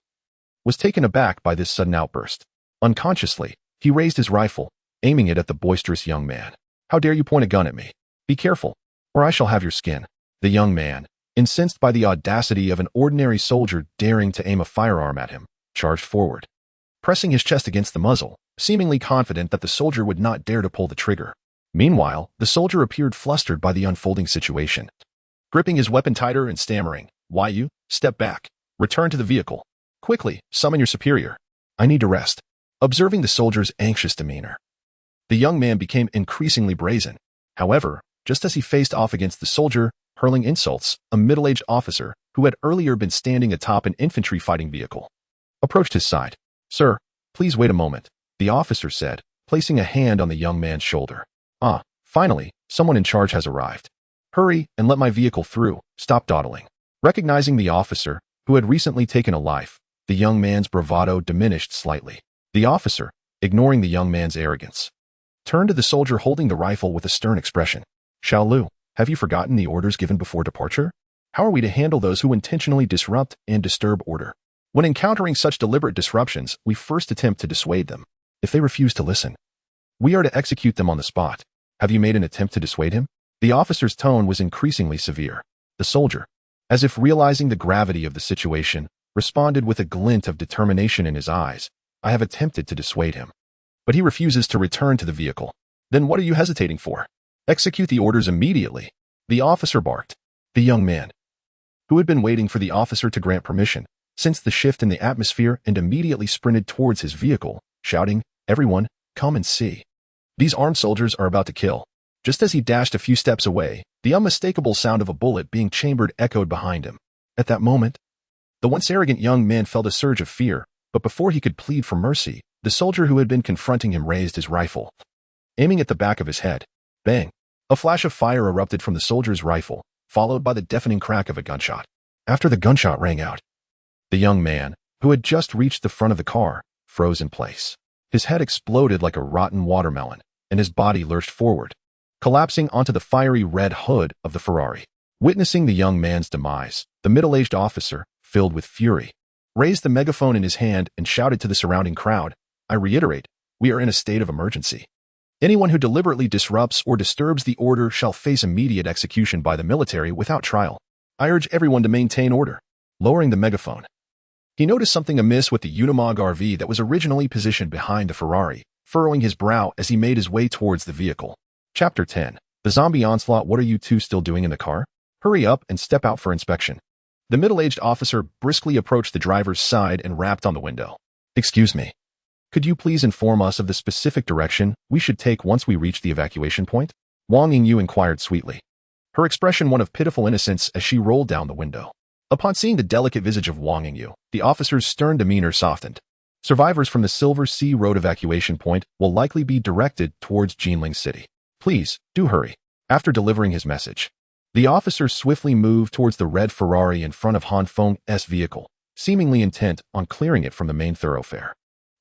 was taken aback by this sudden outburst. Unconsciously, he raised his rifle, aiming it at the boisterous young man. "How dare you point a gun at me? Be careful, or I shall have your skin." The young man, incensed by the audacity of an ordinary soldier daring to aim a firearm at him, charged forward, pressing his chest against the muzzle, seemingly confident that the soldier would not dare to pull the trigger. Meanwhile, the soldier appeared flustered by the unfolding situation, gripping his weapon tighter and stammering, "Why you? Step back. Return to the vehicle. Quickly, summon your superior. I need to rest." Observing the soldier's anxious demeanor, the young man became increasingly brazen. However, just as he faced off against the soldier, hurling insults, a middle-aged officer, who had earlier been standing atop an infantry fighting vehicle, approached his side. "Sir, please wait a moment," the officer said, placing a hand on the young man's shoulder. "Ah, finally, someone in charge has arrived. Hurry and let my vehicle through. Stop dawdling." Recognizing the officer, who had recently taken a life, the young man's bravado diminished slightly. The officer, ignoring the young man's arrogance, turned to the soldier holding the rifle with a stern expression. "Xiao Lu, have you forgotten the orders given before departure? How are we to handle those who intentionally disrupt and disturb order? When encountering such deliberate disruptions, we first attempt to dissuade them. If they refuse to listen, we are to execute them on the spot. Have you made an attempt to dissuade him?" The officer's tone was increasingly severe. The soldier, as if realizing the gravity of the situation, responded with a glint of determination in his eyes. "I have attempted to dissuade him, but he refuses to return to the vehicle. Then what are you hesitating for? Execute the orders immediately," the officer barked. The young man, who had been waiting for the officer to grant permission, sensed the shift in the atmosphere and immediately sprinted towards his vehicle, shouting, "Everyone, come and see. These armed soldiers are about to kill." Just as he dashed a few steps away, the unmistakable sound of a bullet being chambered echoed behind him. At that moment, the once arrogant young man felt a surge of fear, but before he could plead for mercy, the soldier who had been confronting him raised his rifle, aiming at the back of his head. Bang! A flash of fire erupted from the soldier's rifle, followed by the deafening crack of a gunshot. After the gunshot rang out, the young man, who had just reached the front of the car, froze in place. His head exploded like a rotten watermelon, and his body lurched forward, collapsing onto the fiery red hood of the Ferrari. Witnessing the young man's demise, the middle-aged officer, filled with fury, raised the megaphone in his hand and shouted to the surrounding crowd, "I reiterate, we are in a state of emergency. Anyone who deliberately disrupts or disturbs the order shall face immediate execution by the military without trial. I urge everyone to maintain order." Lowering the megaphone, he noticed something amiss with the Unimog RV that was originally positioned behind the Ferrari, furrowing his brow as he made his way towards the vehicle. Chapter 10. The Zombie Onslaught. "What are you two still doing in the car? Hurry up and step out for inspection." The middle-aged officer briskly approached the driver's side and rapped on the window. "Excuse me. Could you please inform us of the specific direction we should take once we reach the evacuation point?" Wang Yingyu inquired sweetly, her expression one of pitiful innocence as she rolled down the window. Upon seeing the delicate visage of Wang Yingyu, the officer's stern demeanor softened. "Survivors from the Silver Sea Road evacuation point will likely be directed towards Jinling City. Please, do hurry." After delivering his message, the officer swiftly moved towards the red Ferrari in front of Han Feng's vehicle, seemingly intent on clearing it from the main thoroughfare.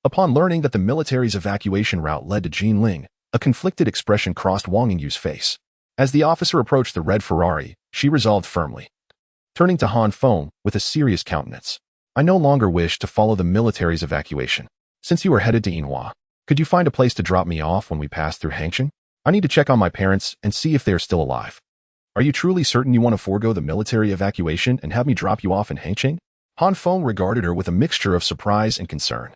Upon learning that the military's evacuation route led to Jinling, a conflicted expression crossed Wang Yingyu's face. As the officer approached the red Ferrari, she resolved firmly, turning to Han Feng with a serious countenance, "I no longer wish to follow the military's evacuation. Since you are headed to Yinhua, could you find a place to drop me off when we pass through Hangcheng? I need to check on my parents and see if they are still alive." "Are you truly certain you want to forego the military evacuation and have me drop you off in Hangcheng?" Han Feng regarded her with a mixture of surprise and concern.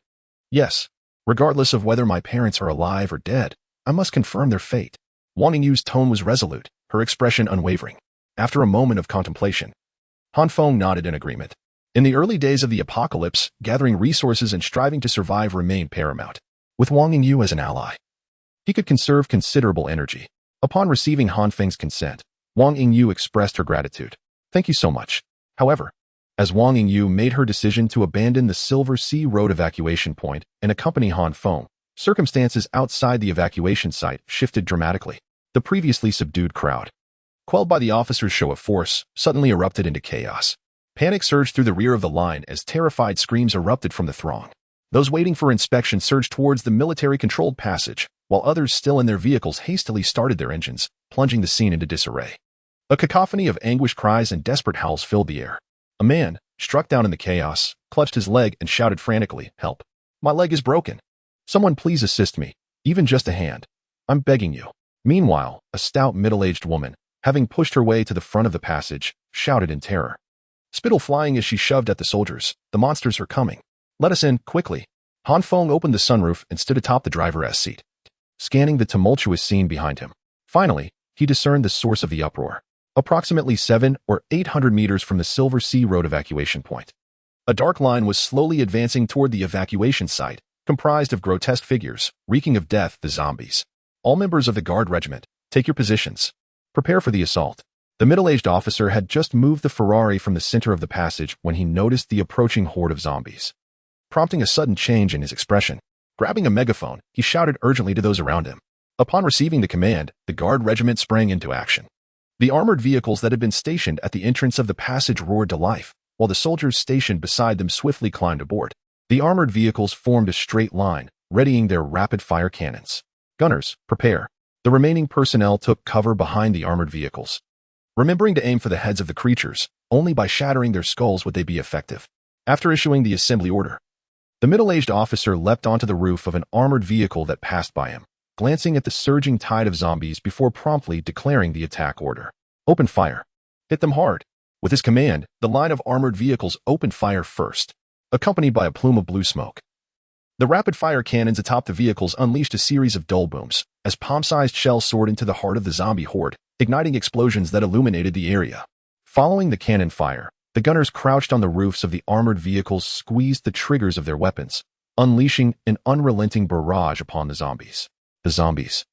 "Yes, regardless of whether my parents are alive or dead, I must confirm their fate." Wang Yingyu's tone was resolute, her expression unwavering. After a moment of contemplation, Han Feng nodded in agreement. In the early days of the apocalypse, gathering resources and striving to survive remained paramount. With Wang Yingyu as an ally, he could conserve considerable energy. Upon receiving Han Feng's consent, Wang Yingyu expressed her gratitude. "Thank you so much." However, as Wang Yingyu made her decision to abandon the Silver Sea Road evacuation point and accompany Han Feng, circumstances outside the evacuation site shifted dramatically. The previously subdued crowd, quelled by the officer's show of force, suddenly erupted into chaos. Panic surged through the rear of the line as terrified screams erupted from the throng. Those waiting for inspection surged towards the military-controlled passage, while others still in their vehicles hastily started their engines, plunging the scene into disarray. A cacophony of anguished cries and desperate howls filled the air. A man, struck down in the chaos, clutched his leg and shouted frantically, "Help! My leg is broken! Someone please assist me, even just a hand. I'm begging you." Meanwhile, a stout middle-aged woman, having pushed her way to the front of the passage, shouted in terror. Spittle flying as she shoved at the soldiers, "The monsters are coming. Let us in, quickly." Han Feng opened the sunroof and stood atop the driver's seat, scanning the tumultuous scene behind him. Finally, he discerned the source of the uproar. Approximately 700 or 800 meters from the Silver Sea Road evacuation point, a dark line was slowly advancing toward the evacuation site, comprised of grotesque figures, reeking of death, the zombies. "All members of the Guard Regiment, take your positions. Prepare for the assault." The middle-aged officer had just moved the Ferrari from the center of the passage when he noticed the approaching horde of zombies, prompting a sudden change in his expression. Grabbing a megaphone, he shouted urgently to those around him. Upon receiving the command, the Guard Regiment sprang into action. The armored vehicles that had been stationed at the entrance of the passage roared to life, while the soldiers stationed beside them swiftly climbed aboard. The armored vehicles formed a straight line, readying their rapid-fire cannons. "Gunners, prepare." The remaining personnel took cover behind the armored vehicles, remembering to aim for the heads of the creatures. Only by shattering their skulls would they be effective. After issuing the assembly order, the middle-aged officer leapt onto the roof of an armored vehicle that passed by him, glancing at the surging tide of zombies before promptly declaring the attack order. "Open fire. Hit them hard." With his command, the line of armored vehicles opened fire first, accompanied by a plume of blue smoke. The rapid-fire cannons atop the vehicles unleashed a series of dull booms, as palm-sized shells soared into the heart of the zombie horde, igniting explosions that illuminated the area. Following the cannon fire, the gunners crouched on the roofs of the armored vehicles squeezed the triggers of their weapons, unleashing an unrelenting barrage upon the zombies. The zombies,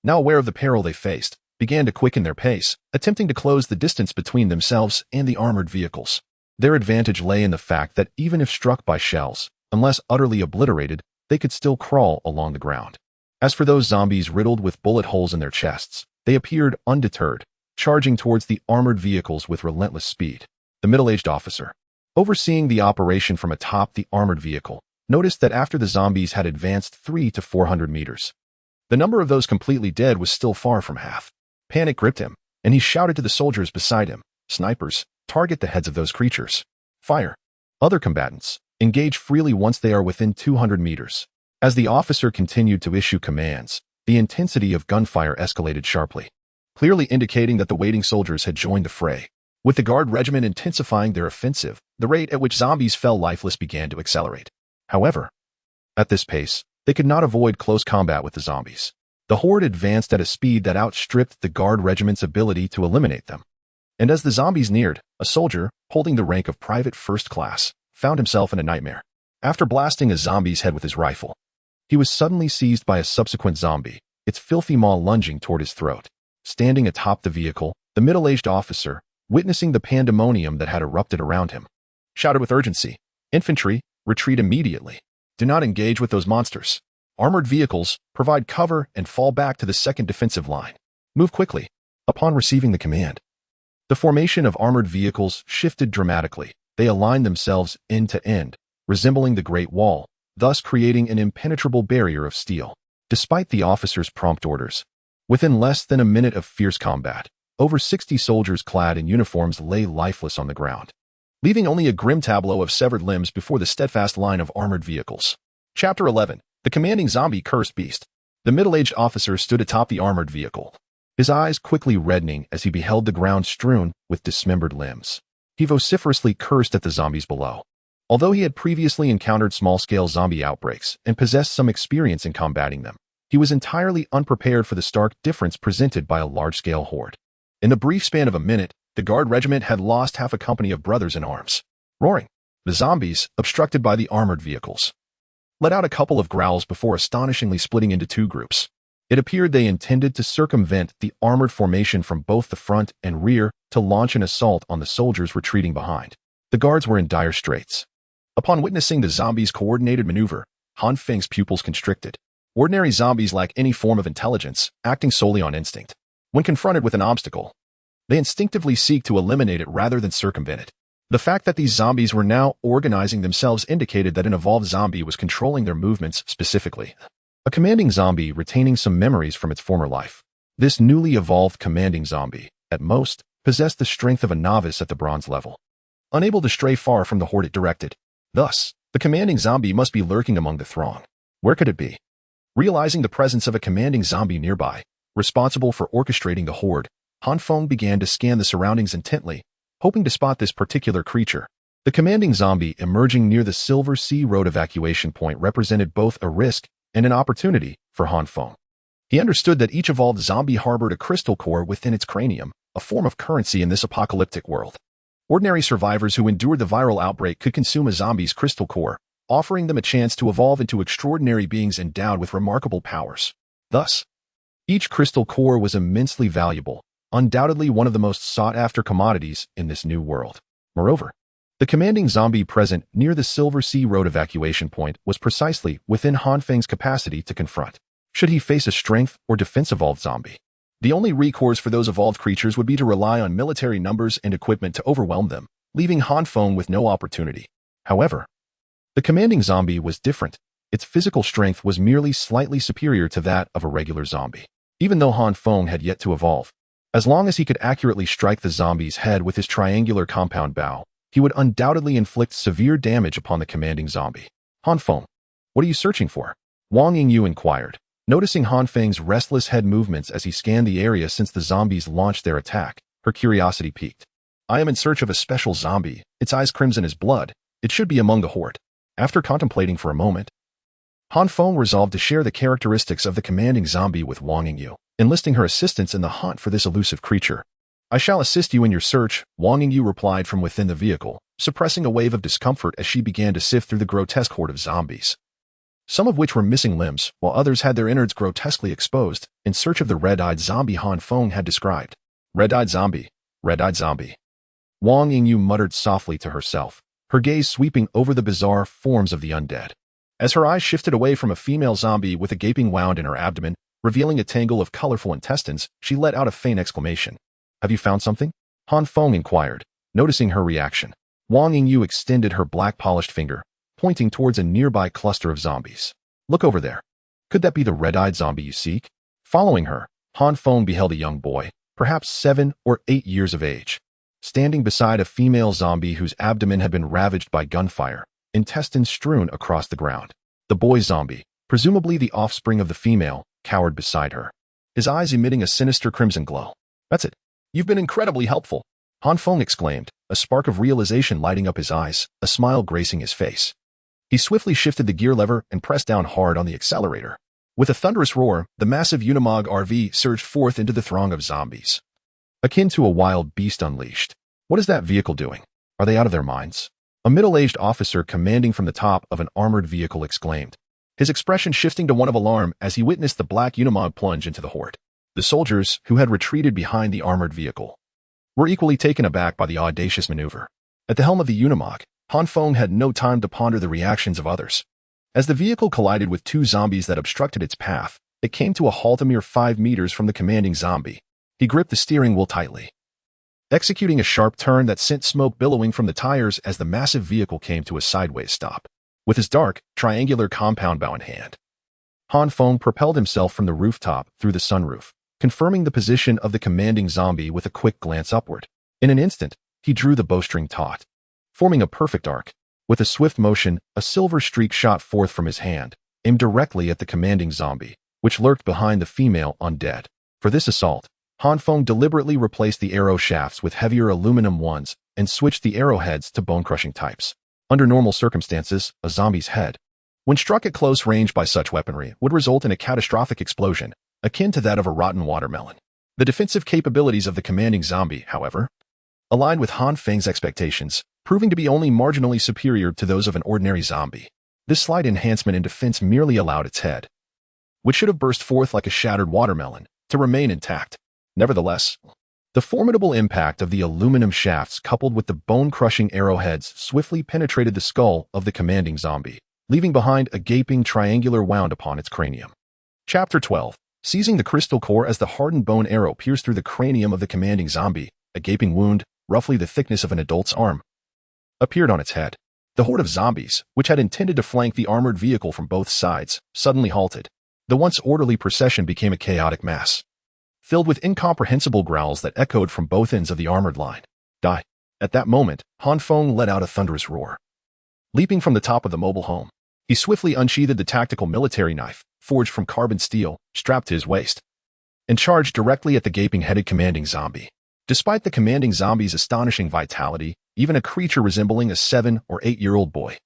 now aware of the peril they faced, began to quicken their pace, attempting to close the distance between themselves and the armored vehicles. Their advantage lay in the fact that even if struck by shells, unless utterly obliterated, they could still crawl along the ground. As for those zombies riddled with bullet holes in their chests, they appeared undeterred, charging towards the armored vehicles with relentless speed. The middle-aged officer, overseeing the operation from atop the armored vehicle, noticed that after the zombies had advanced 300 to 400 meters, the number of those completely dead was still far from half. Panic gripped him, and he shouted to the soldiers beside him, "Snipers, target the heads of those creatures. Fire." Other combatants, engage freely once they are within 200 meters. As the officer continued to issue commands, the intensity of gunfire escalated sharply, clearly indicating that the waiting soldiers had joined the fray. With the Guard Regiment intensifying their offensive, the rate at which zombies fell lifeless began to accelerate. However, at this pace, they could not avoid close combat with the zombies. The horde advanced at a speed that outstripped the Guard Regiment's ability to eliminate them. And as the zombies neared, a soldier, holding the rank of Private First Class, found himself in a nightmare. After blasting a zombie's head with his rifle, he was suddenly seized by a subsequent zombie, its filthy maw lunging toward his throat. Standing atop the vehicle, the middle-aged officer, witnessing the pandemonium that had erupted around him, shouted with urgency, "Infantry, retreat immediately. Do not engage with those monsters. Armored vehicles, provide cover and fall back to the second defensive line. Move quickly." Upon receiving the command, the formation of armored vehicles shifted dramatically. They aligned themselves end to end, resembling the Great Wall, thus creating an impenetrable barrier of steel. Despite the officer's prompt orders, within less than a minute of fierce combat, over 60 soldiers clad in uniforms lay lifeless on the ground, leaving only a grim tableau of severed limbs before the steadfast line of armored vehicles. Chapter 11. The commanding zombie cursed beast. The middle-aged officer stood atop the armored vehicle, his eyes quickly reddening as he beheld the ground strewn with dismembered limbs. He vociferously cursed at the zombies below. Although he had previously encountered small-scale zombie outbreaks and possessed some experience in combating them, he was entirely unprepared for the stark difference presented by a large-scale horde. In the brief span of a minute, the Guard Regiment had lost half a company of brothers in arms. Roaring, the zombies, obstructed by the armored vehicles, let out a couple of growls before astonishingly splitting into two groups. It appeared they intended to circumvent the armored formation from both the front and rear to launch an assault on the soldiers retreating behind. The guards were in dire straits. Upon witnessing the zombies' coordinated maneuver, Han Feng's pupils constricted. Ordinary zombies lack any form of intelligence, acting solely on instinct. When confronted with an obstacle, they instinctively seek to eliminate it rather than circumvent it. The fact that these zombies were now organizing themselves indicated that an evolved zombie was controlling their movements specifically. A commanding zombie retaining some memories from its former life. This newly evolved commanding zombie, at most, possessed the strength of a novice at the bronze level. Unable to stray far from the horde it directed. Thus, the commanding zombie must be lurking among the throng. Where could it be? Realizing the presence of a commanding zombie nearby, responsible for orchestrating the horde, Han Feng began to scan the surroundings intently, hoping to spot this particular creature. The commanding zombie emerging near the Silver Sea Road evacuation point represented both a risk and an opportunity for Han Feng. He understood that each evolved zombie harbored a crystal core within its cranium, a form of currency in this apocalyptic world. Ordinary survivors who endured the viral outbreak could consume a zombie's crystal core, offering them a chance to evolve into extraordinary beings endowed with remarkable powers. Thus, each crystal core was immensely valuable, undoubtedly one of the most sought-after commodities in this new world. Moreover, the commanding zombie present near the Silver Sea Road evacuation point was precisely within Han Feng's capacity to confront. Should he face a strength or defense-evolved zombie? The only recourse for those evolved creatures would be to rely on military numbers and equipment to overwhelm them, leaving Han Feng with no opportunity. However, the commanding zombie was different. Its physical strength was merely slightly superior to that of a regular zombie. Even though Han Feng had yet to evolve, as long as he could accurately strike the zombie's head with his triangular compound bow, he would undoubtedly inflict severe damage upon the commanding zombie. Han Feng, what are you searching for? Wang Yingyu inquired, noticing Han Feng's restless head movements as he scanned the area since the zombies launched their attack. Her curiosity piqued. I am in search of a special zombie, its eyes crimson as blood. It should be among the horde. After contemplating for a moment, Han Feng resolved to share the characteristics of the commanding zombie with Wang Yingyu, enlisting her assistance in the hunt for this elusive creature. I shall assist you in your search, Wang Yingyu replied from within the vehicle, suppressing a wave of discomfort as she began to sift through the grotesque horde of zombies. Some of which were missing limbs, while others had their innards grotesquely exposed, in search of the red-eyed zombie Han Feng had described. Red-eyed zombie, red-eyed zombie. Wang Yingyu muttered softly to herself, her gaze sweeping over the bizarre forms of the undead. As her eyes shifted away from a female zombie with a gaping wound in her abdomen, revealing a tangle of colorful intestines, she let out a faint exclamation. Have you found something? Han Feng inquired, noticing her reaction. Wang Yingyu extended her black-polished finger, pointing towards a nearby cluster of zombies. Look over there. Could that be the red-eyed zombie you seek? Following her, Han Feng beheld a young boy, perhaps 7 or 8 years of age, standing beside a female zombie whose abdomen had been ravaged by gunfire, intestines strewn across the ground. The boy zombie, presumably the offspring of the female, cowered beside her, his eyes emitting a sinister crimson glow. That's it. You've been incredibly helpful, Han Feng exclaimed, a spark of realization lighting up his eyes, a smile gracing his face. He swiftly shifted the gear lever and pressed down hard on the accelerator. With a thunderous roar, the massive Unimog RV surged forth into the throng of zombies, akin to a wild beast unleashed. What is that vehicle doing? Are they out of their minds? A middle-aged officer commanding from the top of an armored vehicle exclaimed, his expression shifting to one of alarm as he witnessed the black Unimog plunge into the horde. The soldiers, who had retreated behind the armored vehicle, were equally taken aback by the audacious maneuver. At the helm of the Unimog, Han Feng had no time to ponder the reactions of others. As the vehicle collided with 2 zombies that obstructed its path, it came to a halt a mere 5 meters from the commanding zombie. He gripped the steering wheel tightly, executing a sharp turn that sent smoke billowing from the tires as the massive vehicle came to a sideways stop. With his dark, triangular compound bow in hand, Han Feng propelled himself from the rooftop through the sunroof, confirming the position of the commanding zombie with a quick glance upward. In an instant, he drew the bowstring taut, forming a perfect arc. With a swift motion, a silver streak shot forth from his hand, aimed directly at the commanding zombie, which lurked behind the female undead. For this assault, Han Feng deliberately replaced the arrow shafts with heavier aluminum ones and switched the arrowheads to bone-crushing types. Under normal circumstances, a zombie's head, when struck at close range by such weaponry, would result in a catastrophic explosion, akin to that of a rotten watermelon. The defensive capabilities of the commanding zombie, however, aligned with Han Feng's expectations, proving to be only marginally superior to those of an ordinary zombie. This slight enhancement in defense merely allowed its head, which should have burst forth like a shattered watermelon, to remain intact. Nevertheless, the formidable impact of the aluminum shafts coupled with the bone-crushing arrowheads swiftly penetrated the skull of the commanding zombie, leaving behind a gaping triangular wound upon its cranium. Chapter 12. Seizing the crystal core as the hardened bone arrow pierced through the cranium of the commanding zombie, a gaping wound, roughly the thickness of an adult's arm, appeared on its head. The horde of zombies, which had intended to flank the armored vehicle from both sides, suddenly halted. The once orderly procession became a chaotic mass, filled with incomprehensible growls that echoed from both ends of the armored line. Die. At that moment, Han Feng let out a thunderous roar. Leaping from the top of the mobile home, he swiftly unsheathed the tactical military knife, forged from carbon steel, strapped to his waist, and charged directly at the gaping-headed commanding zombie. Despite the commanding zombie's astonishing vitality, even a creature resembling a 7- or 8-year-old boy,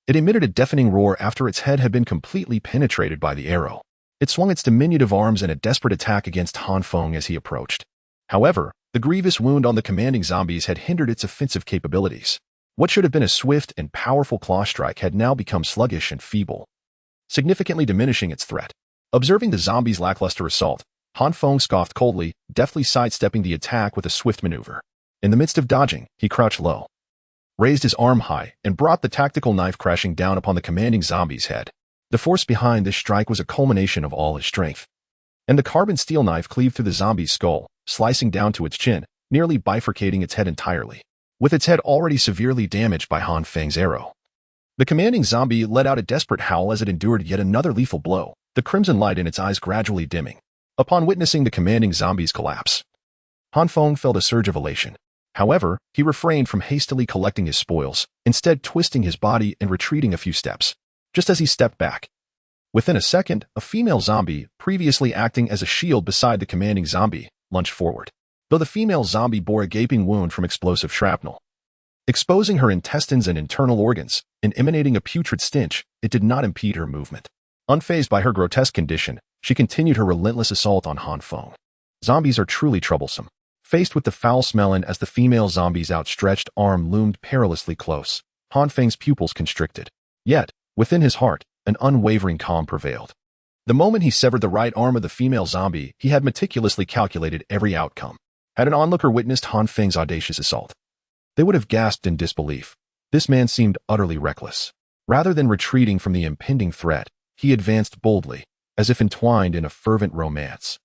it emitted a deafening roar after its head had been completely penetrated by the arrow. It swung its diminutive arms in a desperate attack against Han Feng as he approached. However, the grievous wound on the commanding zombies had hindered its offensive capabilities. What should have been a swift and powerful claw strike had now become sluggish and feeble, significantly diminishing its threat. Observing the zombie's lackluster assault, Han Feng scoffed coldly, deftly sidestepping the attack with a swift maneuver. In the midst of dodging, he crouched low, raised his arm high, and brought the tactical knife crashing down upon the commanding zombie's head. The force behind this strike was a culmination of all his strength, and the carbon steel knife cleaved through the zombie's skull, slicing down to its chin, nearly bifurcating its head entirely. With its head already severely damaged by Han Feng's arrow, the commanding zombie let out a desperate howl as it endured yet another lethal blow, the crimson light in its eyes gradually dimming. Upon witnessing the commanding zombie's collapse, Han Feng felt a surge of elation. However, he refrained from hastily collecting his spoils, instead twisting his body and retreating a few steps. Just as he stepped back, within a second, a female zombie, previously acting as a shield beside the commanding zombie, lunged forward. Though the female zombie bore a gaping wound from explosive shrapnel, exposing her intestines and internal organs, and emanating a putrid stench, it did not impede her movement. Unfazed by her grotesque condition, she continued her relentless assault on Han Feng. Zombies are truly troublesome. Faced with the foul smell and as the female zombie's outstretched arm loomed perilously close, Han Feng's pupils constricted. Yet, within his heart, an unwavering calm prevailed. The moment he severed the right arm of the female zombie, he had meticulously calculated every outcome. Had an onlooker witnessed Han Feng's audacious assault, they would have gasped in disbelief. This man seemed utterly reckless. Rather than retreating from the impending threat, he advanced boldly, as if entwined in a fervent romance,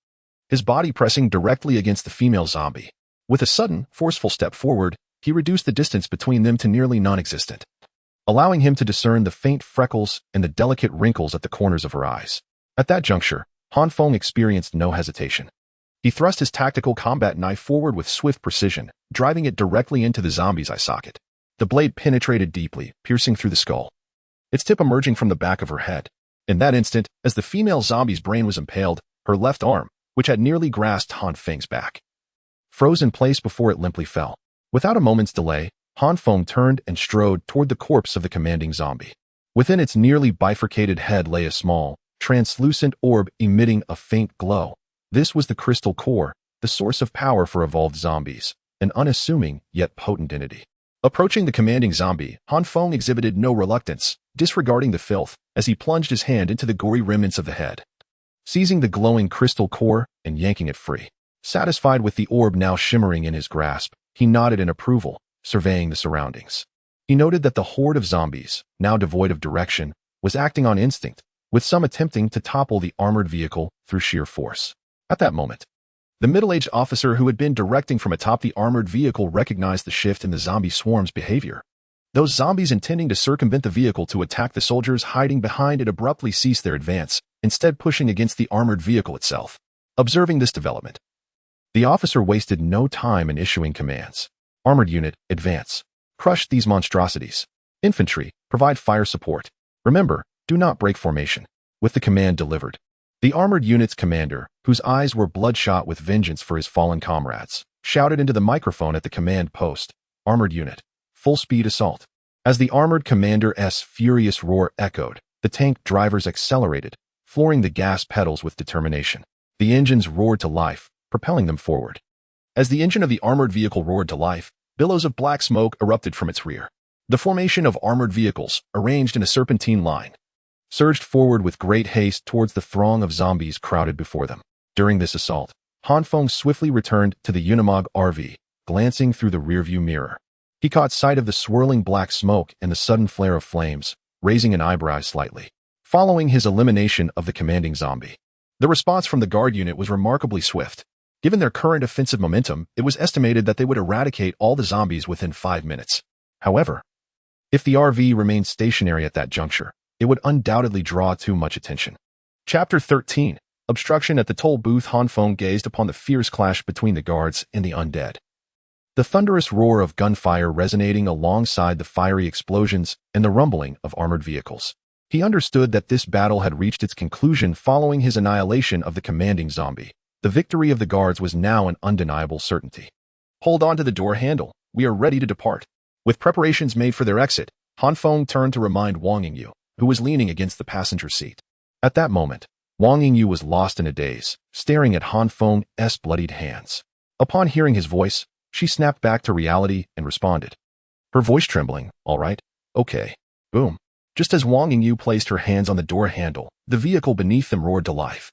his body pressing directly against the female zombie. With a sudden, forceful step forward, he reduced the distance between them to nearly non-existent, allowing him to discern the faint freckles and the delicate wrinkles at the corners of her eyes. At that juncture, Han Feng experienced no hesitation. He thrust his tactical combat knife forward with swift precision, driving it directly into the zombie's eye socket. The blade penetrated deeply, piercing through the skull, its tip emerging from the back of her head. In that instant, as the female zombie's brain was impaled, her left arm, which had nearly grasped Han Feng's back, froze in place before it limply fell. Without a moment's delay, Han Feng turned and strode toward the corpse of the commanding zombie. Within its nearly bifurcated head lay a small, translucent orb emitting a faint glow. This was the crystal core, the source of power for evolved zombies, an unassuming yet potent entity. Approaching the commanding zombie, Han Feng exhibited no reluctance, disregarding the filth, as he plunged his hand into the gory remnants of the head, seizing the glowing crystal core and yanking it free. Satisfied with the orb now shimmering in his grasp, he nodded in approval, surveying the surroundings. He noted that the horde of zombies, now devoid of direction, was acting on instinct, with some attempting to topple the armored vehicle through sheer force. At that moment, the middle-aged officer who had been directing from atop the armored vehicle recognized the shift in the zombie swarm's behavior. Those zombies intending to circumvent the vehicle to attack the soldiers hiding behind it abruptly ceased their advance, instead pushing against the armored vehicle itself. Observing this development, the officer wasted no time in issuing commands. Armored unit, advance. Crush these monstrosities. Infantry, provide fire support. Remember, do not break formation. With the command delivered, the armored unit's commander, whose eyes were bloodshot with vengeance for his fallen comrades, shouted into the microphone at the command post, "Armored unit, full-speed assault." As the armored commander's furious roar echoed, the tank drivers accelerated, flooring the gas pedals with determination. The engines roared to life, propelling them forward. As the engine of the armored vehicle roared to life, billows of black smoke erupted from its rear. The formation of armored vehicles, arranged in a serpentine line, surged forward with great haste towards the throng of zombies crowded before them. During this assault, Han Feng swiftly returned to the Unimog RV, glancing through the rearview mirror. He caught sight of the swirling black smoke and the sudden flare of flames, raising an eyebrow slightly. Following his elimination of the commanding zombie, the response from the guard unit was remarkably swift. Given their current offensive momentum, it was estimated that they would eradicate all the zombies within 5 minutes. However, if the RV remained stationary at that juncture, it would undoubtedly draw too much attention. Chapter 13. Obstruction. At the toll booth, Han Feng gazed upon the fierce clash between the guards and the undead. The thunderous roar of gunfire resonating alongside the fiery explosions and the rumbling of armored vehicles. He understood that this battle had reached its conclusion following his annihilation of the commanding zombie. The victory of the guards was now an undeniable certainty. Hold on to the door handle. We are ready to depart. With preparations made for their exit, Han Feng turned to remind Wang Yingyu, who was leaning against the passenger seat. At that moment, Wang Yingyu was lost in a daze, staring at Han Feng's bloodied hands. Upon hearing his voice, she snapped back to reality and responded, her voice trembling. All right, okay. Boom. Just as Wang Yingyu placed her hands on the door handle, the vehicle beneath them roared to life.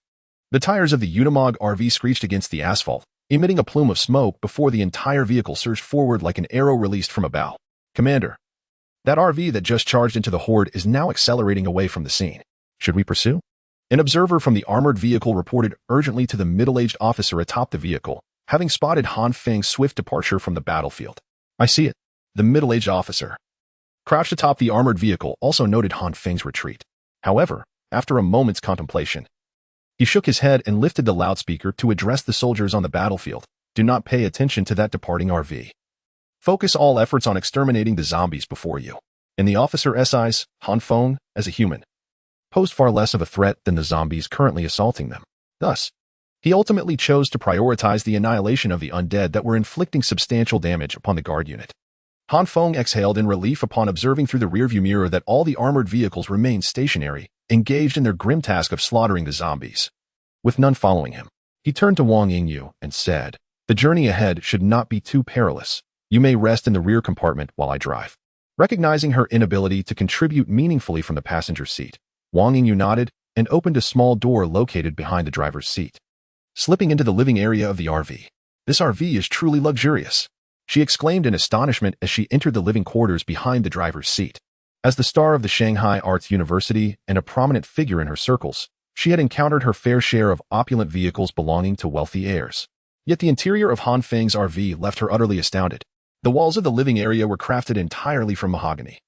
The tires of the Unimog RV screeched against the asphalt, emitting a plume of smoke before the entire vehicle surged forward like an arrow released from a bow. Commander, that RV that just charged into the horde is now accelerating away from the scene. Should we pursue? An observer from the armored vehicle reported urgently to the middle-aged officer atop the vehicle, having spotted Han Feng's swift departure from the battlefield. I see it. The middle-aged officer, crouched atop the armored vehicle, also noted Han Feng's retreat. However, after a moment's contemplation, he shook his head and lifted the loudspeaker to address the soldiers on the battlefield. Do not pay attention to that departing RV. Focus all efforts on exterminating the zombies before you. In the officer's eyes, Han Feng, as a human, posed far less of a threat than the zombies currently assaulting them. Thus, he ultimately chose to prioritize the annihilation of the undead that were inflicting substantial damage upon the guard unit. Han Feng exhaled in relief upon observing through the rearview mirror that all the armored vehicles remained stationary, engaged in their grim task of slaughtering the zombies. With none following him, he turned to Wang Yingyu and said, the journey ahead should not be too perilous. You may rest in the rear compartment while I drive. Recognizing her inability to contribute meaningfully from the passenger seat, Wang Yingyu nodded and opened a small door located behind the driver's seat. Slipping into the living area of the RV. This RV is truly luxurious, she exclaimed in astonishment as she entered the living quarters behind the driver's seat. As the star of the Shanghai Arts University and a prominent figure in her circles, she had encountered her fair share of opulent vehicles belonging to wealthy heirs. Yet the interior of Han Feng's RV left her utterly astounded. The walls of the living area were crafted entirely from mahogany,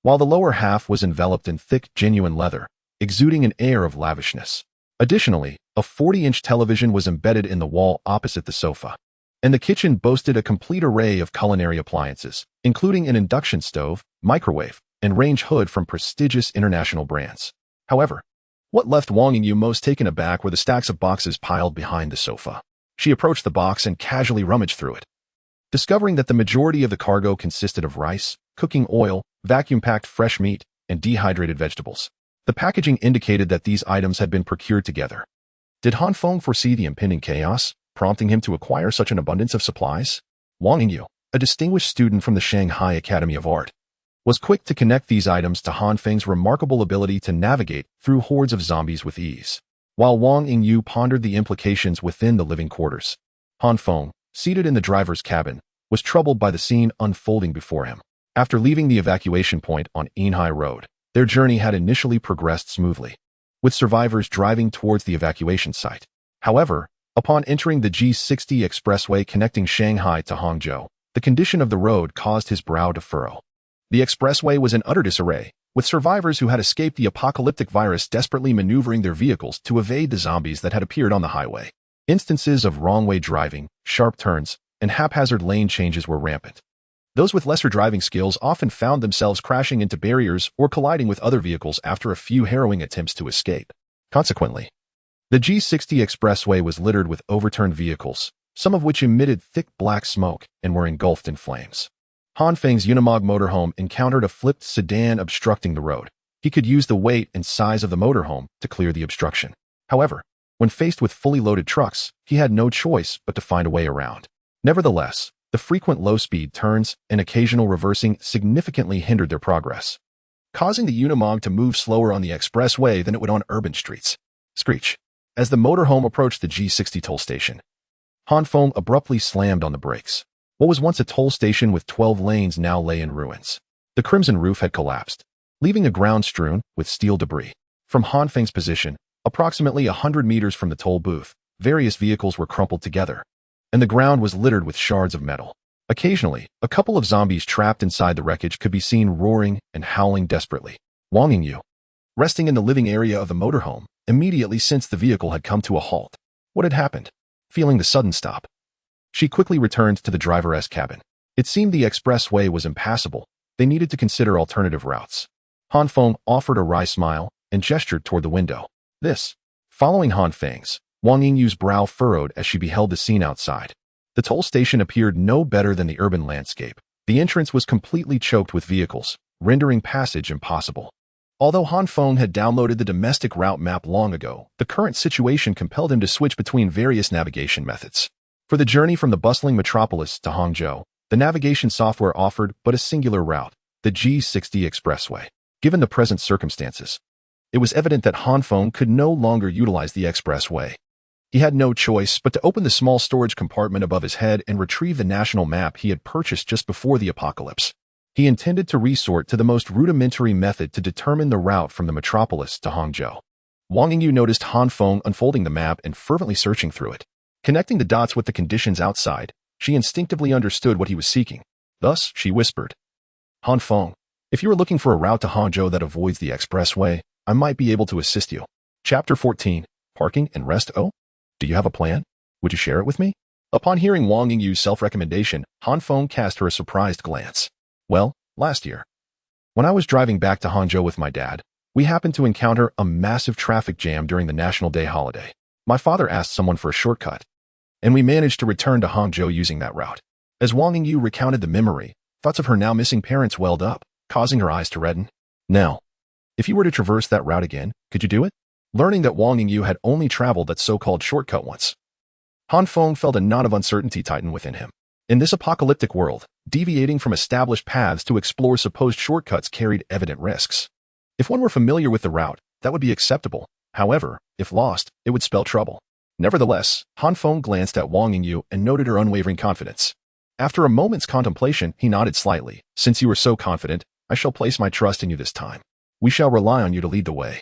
while the lower half was enveloped in thick, genuine leather, exuding an air of lavishness. Additionally, a 40-inch television was embedded in the wall opposite the sofa, and the kitchen boasted a complete array of culinary appliances, including an induction stove, microwave, and range hood from prestigious international brands. However, what left Wang Yingyu most taken aback were the stacks of boxes piled behind the sofa. She approached the box and casually rummaged through it, discovering that the majority of the cargo consisted of rice, cooking oil, vacuum-packed fresh meat, and dehydrated vegetables. The packaging indicated that these items had been procured together. Did Han Feng foresee the impending chaos, prompting him to acquire such an abundance of supplies? Wang Yingyu, a distinguished student from the Shanghai Academy of Art, was quick to connect these items to Han Feng's remarkable ability to navigate through hordes of zombies with ease. While Wang Yingyu pondered the implications within the living quarters, Han Feng, seated in the driver's cabin, was troubled by the scene unfolding before him. After leaving the evacuation point on Enhai Road, their journey had initially progressed smoothly, with survivors driving towards the evacuation site. However, upon entering the G60 expressway connecting Shanghai to Hangzhou, the condition of the road caused his brow to furrow. The expressway was in utter disarray, with survivors who had escaped the apocalyptic virus desperately maneuvering their vehicles to evade the zombies that had appeared on the highway. Instances of wrong-way driving, sharp turns, and haphazard lane changes were rampant. Those with lesser driving skills often found themselves crashing into barriers or colliding with other vehicles after a few harrowing attempts to escape. Consequently, the G60 expressway was littered with overturned vehicles, some of which emitted thick black smoke and were engulfed in flames. Han Feng's Unimog motorhome encountered a flipped sedan obstructing the road. He could use the weight and size of the motorhome to clear the obstruction. However, when faced with fully loaded trucks, he had no choice but to find a way around. Nevertheless, the frequent low-speed turns and occasional reversing significantly hindered their progress. causing the Unimog to move slower on the expressway than it would on urban streets. Screech. As the motorhome approached the G60 toll station, Han Feng abruptly slammed on the brakes. What was once a toll station with 12 lanes now lay in ruins. The crimson roof had collapsed, leaving the ground strewn with steel debris. From Han Feng's position, approximately 100 meters from the toll booth, various vehicles were crumpled together, and the ground was littered with shards of metal. Occasionally, a couple of zombies trapped inside the wreckage could be seen roaring and howling desperately. Wang Yingyu, resting in the living area of the motorhome, immediately sensed the vehicle had come to a halt. What had happened? Feeling the sudden stop, she quickly returned to the driver's cabin. It seemed the expressway was impassable. They needed to consider alternative routes. Han Feng offered a wry smile and gestured toward the window. Following Han Feng's, Wang Yingyu's brow furrowed as she beheld the scene outside. The toll station appeared no better than the urban landscape. The entrance was completely choked with vehicles, rendering passage impossible. Although Han Feng had downloaded the domestic route map long ago, the current situation compelled him to switch between various navigation methods. For the journey from the bustling metropolis to Hangzhou, the navigation software offered but a singular route, the G60 Expressway. Given the present circumstances, it was evident that Han Feng could no longer utilize the expressway. He had no choice but to open the small storage compartment above his head and retrieve the national map he had purchased just before the apocalypse. He intended to resort to the most rudimentary method to determine the route from the metropolis to Hangzhou. Wang Yingyu noticed Han Feng unfolding the map and fervently searching through it. Connecting the dots with the conditions outside, she instinctively understood what he was seeking. Thus, she whispered, Han Feng, if you are looking for a route to Hangzhou that avoids the expressway, I might be able to assist you. Chapter 14, Parking and Rest. Oh, do you have a plan? Would you share it with me? Upon hearing Wang Yingyu's self-recommendation, Han Feng cast her a surprised glance. Well, last year, when I was driving back to Hangzhou with my dad, we happened to encounter a massive traffic jam during the National Day holiday. My father asked someone for a shortcut, and we managed to return to Hangzhou using that route. As Wang Yingyu recounted the memory, thoughts of her now missing parents welled up, causing her eyes to redden. Now, if you were to traverse that route again, could you do it? Learning that Wang Yingyu had only traveled that so-called shortcut once, Han Feng felt a knot of uncertainty tighten within him. In this apocalyptic world, deviating from established paths to explore supposed shortcuts carried evident risks. If one were familiar with the route, that would be acceptable. However, if lost, it would spell trouble. Nevertheless, Han Feng glanced at Wang Yingyu and noted her unwavering confidence. After a moment's contemplation, he nodded slightly. Since you are so confident, I shall place my trust in you this time. We shall rely on you to lead the way.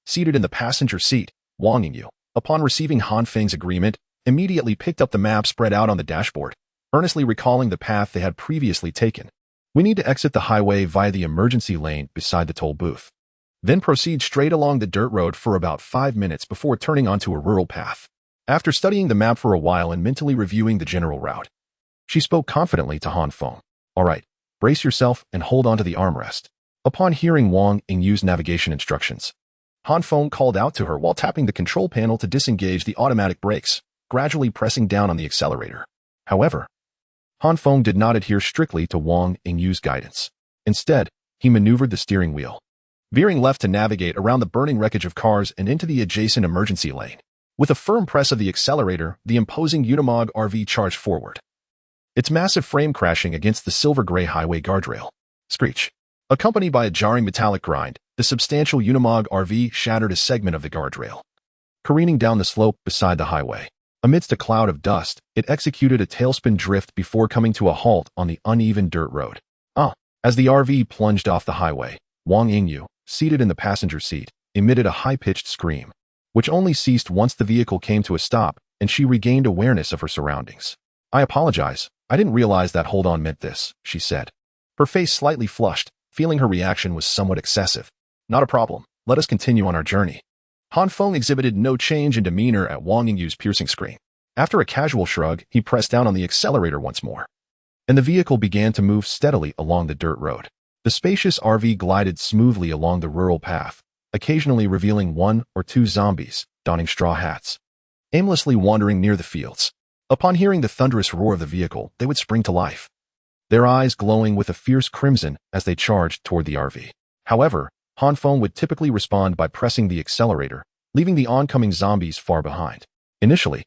Seated in the passenger seat, Wang Yingyu, upon receiving Han Feng's agreement, immediately picked up the map spread out on the dashboard, earnestly recalling the path they had previously taken. We need to exit the highway via the emergency lane beside the toll booth. Then proceed straight along the dirt road for about 5 minutes before turning onto a rural path. After studying the map for a while and mentally reviewing the general route, she spoke confidently to Han Feng. All right, brace yourself and hold on to the armrest. Upon hearing Wang Yingyu's navigation instructions, Han Feng called out to her while tapping the control panel to disengage the automatic brakes, gradually pressing down on the accelerator. However, Han Feng did not adhere strictly to Wang Yingyu's guidance. Instead, he maneuvered the steering wheel, veering left to navigate around the burning wreckage of cars and into the adjacent emergency lane. With a firm press of the accelerator, the imposing Unimog RV charged forward, its massive frame crashing against the silver-gray highway guardrail. Screech. Accompanied by a jarring metallic grind, the substantial Unimog RV shattered a segment of the guardrail. Careening down the slope beside the highway, amidst a cloud of dust, it executed a tailspin drift before coming to a halt on the uneven dirt road. As the RV plunged off the highway, Wang Yingyu, seated in the passenger seat, emitted a high-pitched scream, which only ceased once the vehicle came to a stop and she regained awareness of her surroundings. I apologize, I didn't realize that hold on meant this, she said. Her face slightly flushed, feeling her reaction was somewhat excessive. Not a problem, let us continue on our journey. Han Feng exhibited no change in demeanor at Wang Yingyu's piercing scream. After a casual shrug, he pressed down on the accelerator once more, and the vehicle began to move steadily along the dirt road. The spacious RV glided smoothly along the rural path, occasionally revealing 1 or 2 zombies, donning straw hats, aimlessly wandering near the fields. Upon hearing the thunderous roar of the vehicle, they would spring to life, their eyes glowing with a fierce crimson as they charged toward the RV. However, Han Feng would typically respond by pressing the accelerator, leaving the oncoming zombies far behind. Initially,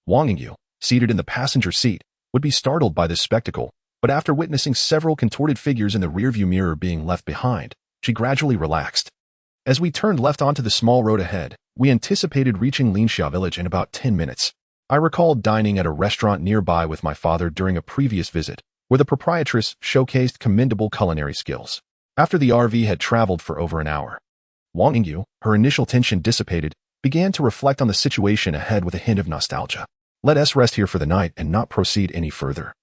Wang Yingyu, seated in the passenger seat, would be startled by this spectacle, but after witnessing several contorted figures in the rearview mirror being left behind, she she gradually relaxed. As we turned left onto the small road ahead, we anticipated reaching Linxia village in about 10 minutes. I recalled dining at a restaurant nearby with my father during a previous visit, where the proprietress showcased commendable culinary skills. After the RV had traveled for over an hour, Wang Yingyu, her initial tension dissipated, began to reflect on the situation ahead with a hint of nostalgia. "Let us rest here for the night and not proceed any further,"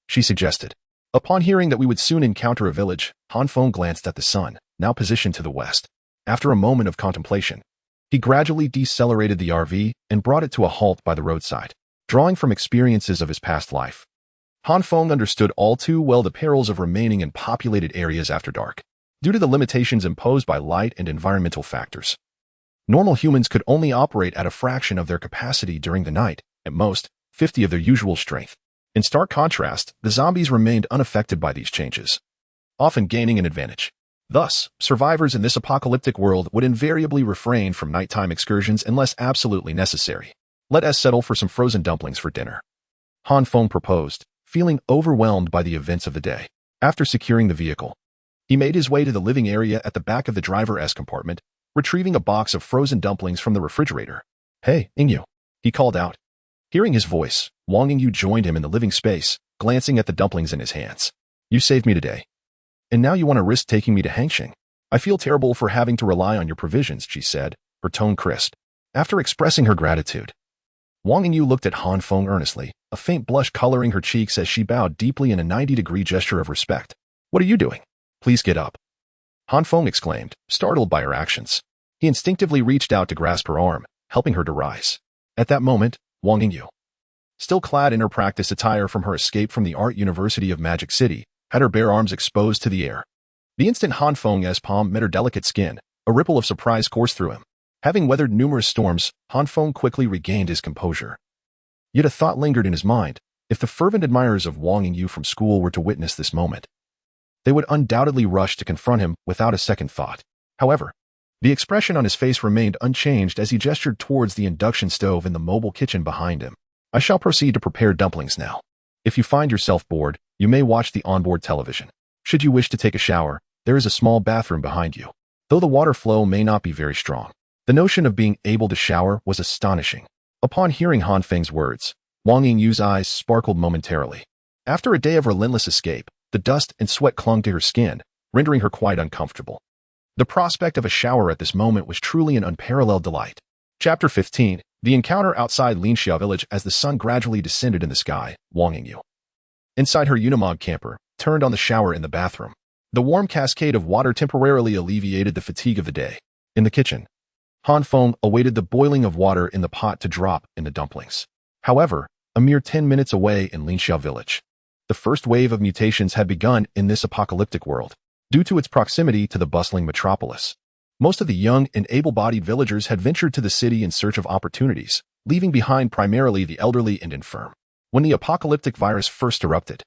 she suggested. Upon hearing that we would soon encounter a village, Han Feng glanced at the sun, now positioned to the west. After a moment of contemplation, he gradually decelerated the RV and brought it to a halt by the roadside. Drawing from experiences of his past life, Han Feng understood all too well the perils of remaining in populated areas after dark. Due to the limitations imposed by light and environmental factors, normal humans could only operate at a fraction of their capacity during the night, at most, 50 of their usual strength. In stark contrast, the zombies remained unaffected by these changes, often gaining an advantage. Thus, survivors in this apocalyptic world would invariably refrain from nighttime excursions unless absolutely necessary. "Let us settle for some frozen dumplings for dinner," Han Feng proposed, feeling overwhelmed by the events of the day. After securing the vehicle, he made his way to the living area at the back of the driver's compartment, retrieving a box of frozen dumplings from the refrigerator. "Hey, Yingyu," he called out. Hearing his voice, Wang Yingyu joined him in the living space, glancing at the dumplings in his hands. "You saved me today. And now you want to risk taking me to Hangxing? I feel terrible for having to rely on your provisions," she said, her tone crisp. After expressing her gratitude, Wang Yingyu looked at Han Feng earnestly, a faint blush coloring her cheeks as she bowed deeply in a 90-degree gesture of respect. "What are you doing? Please get up," Han Feng exclaimed, startled by her actions. He instinctively reached out to grasp her arm, helping her to rise. At that moment, Wang Yingyu, still clad in her practice attire from her escape from the Art University of Magic City, had her bare arms exposed to the air. The instant Han Feng's palm met her delicate skin, a ripple of surprise coursed through him. Having weathered numerous storms, Han Feng quickly regained his composure. Yet a thought lingered in his mind. If the fervent admirers of Wang Yingyu from school were to witness this moment, they would undoubtedly rush to confront him without a second thought. However, the expression on his face remained unchanged as he gestured towards the induction stove in the mobile kitchen behind him. "I shall proceed to prepare dumplings now. If you find yourself bored, you may watch the onboard television. Should you wish to take a shower, there is a small bathroom behind you. Though the water flow may not be very strong, the notion of being able to shower was astonishing." Upon hearing Han Feng's words, Wang Yingyu's eyes sparkled momentarily. After a day of relentless escape, the dust and sweat clung to her skin, rendering her quite uncomfortable. The prospect of a shower at this moment was truly an unparalleled delight. Chapter 15. The encounter outside Linxia village. As the sun gradually descended in the sky, Wang Yingyu, inside her Unimog camper, turned on the shower in the bathroom. The warm cascade of water temporarily alleviated the fatigue of the day. In the kitchen, Han Feng awaited the boiling of water in the pot to drop in the dumplings. However, a mere 10 minutes away in Linxia village, the first wave of mutations had begun in this apocalyptic world. Due to its proximity to the bustling metropolis, most of the young and able-bodied villagers had ventured to the city in search of opportunities, leaving behind primarily the elderly and infirm. When the apocalyptic virus first erupted,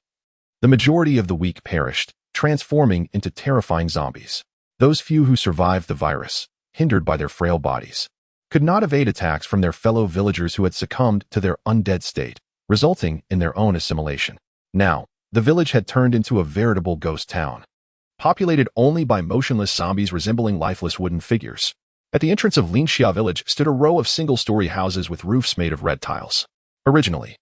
the majority of the weak perished, transforming into terrifying zombies. Those few who survived the virus, hindered by their frail bodies, could not evade attacks from their fellow villagers who had succumbed to their undead state, resulting in their own assimilation. Now, the village had turned into a veritable ghost town, populated only by motionless zombies resembling lifeless wooden figures. At the entrance of Linxia village stood a row of single-story houses with roofs made of red tiles. Originally,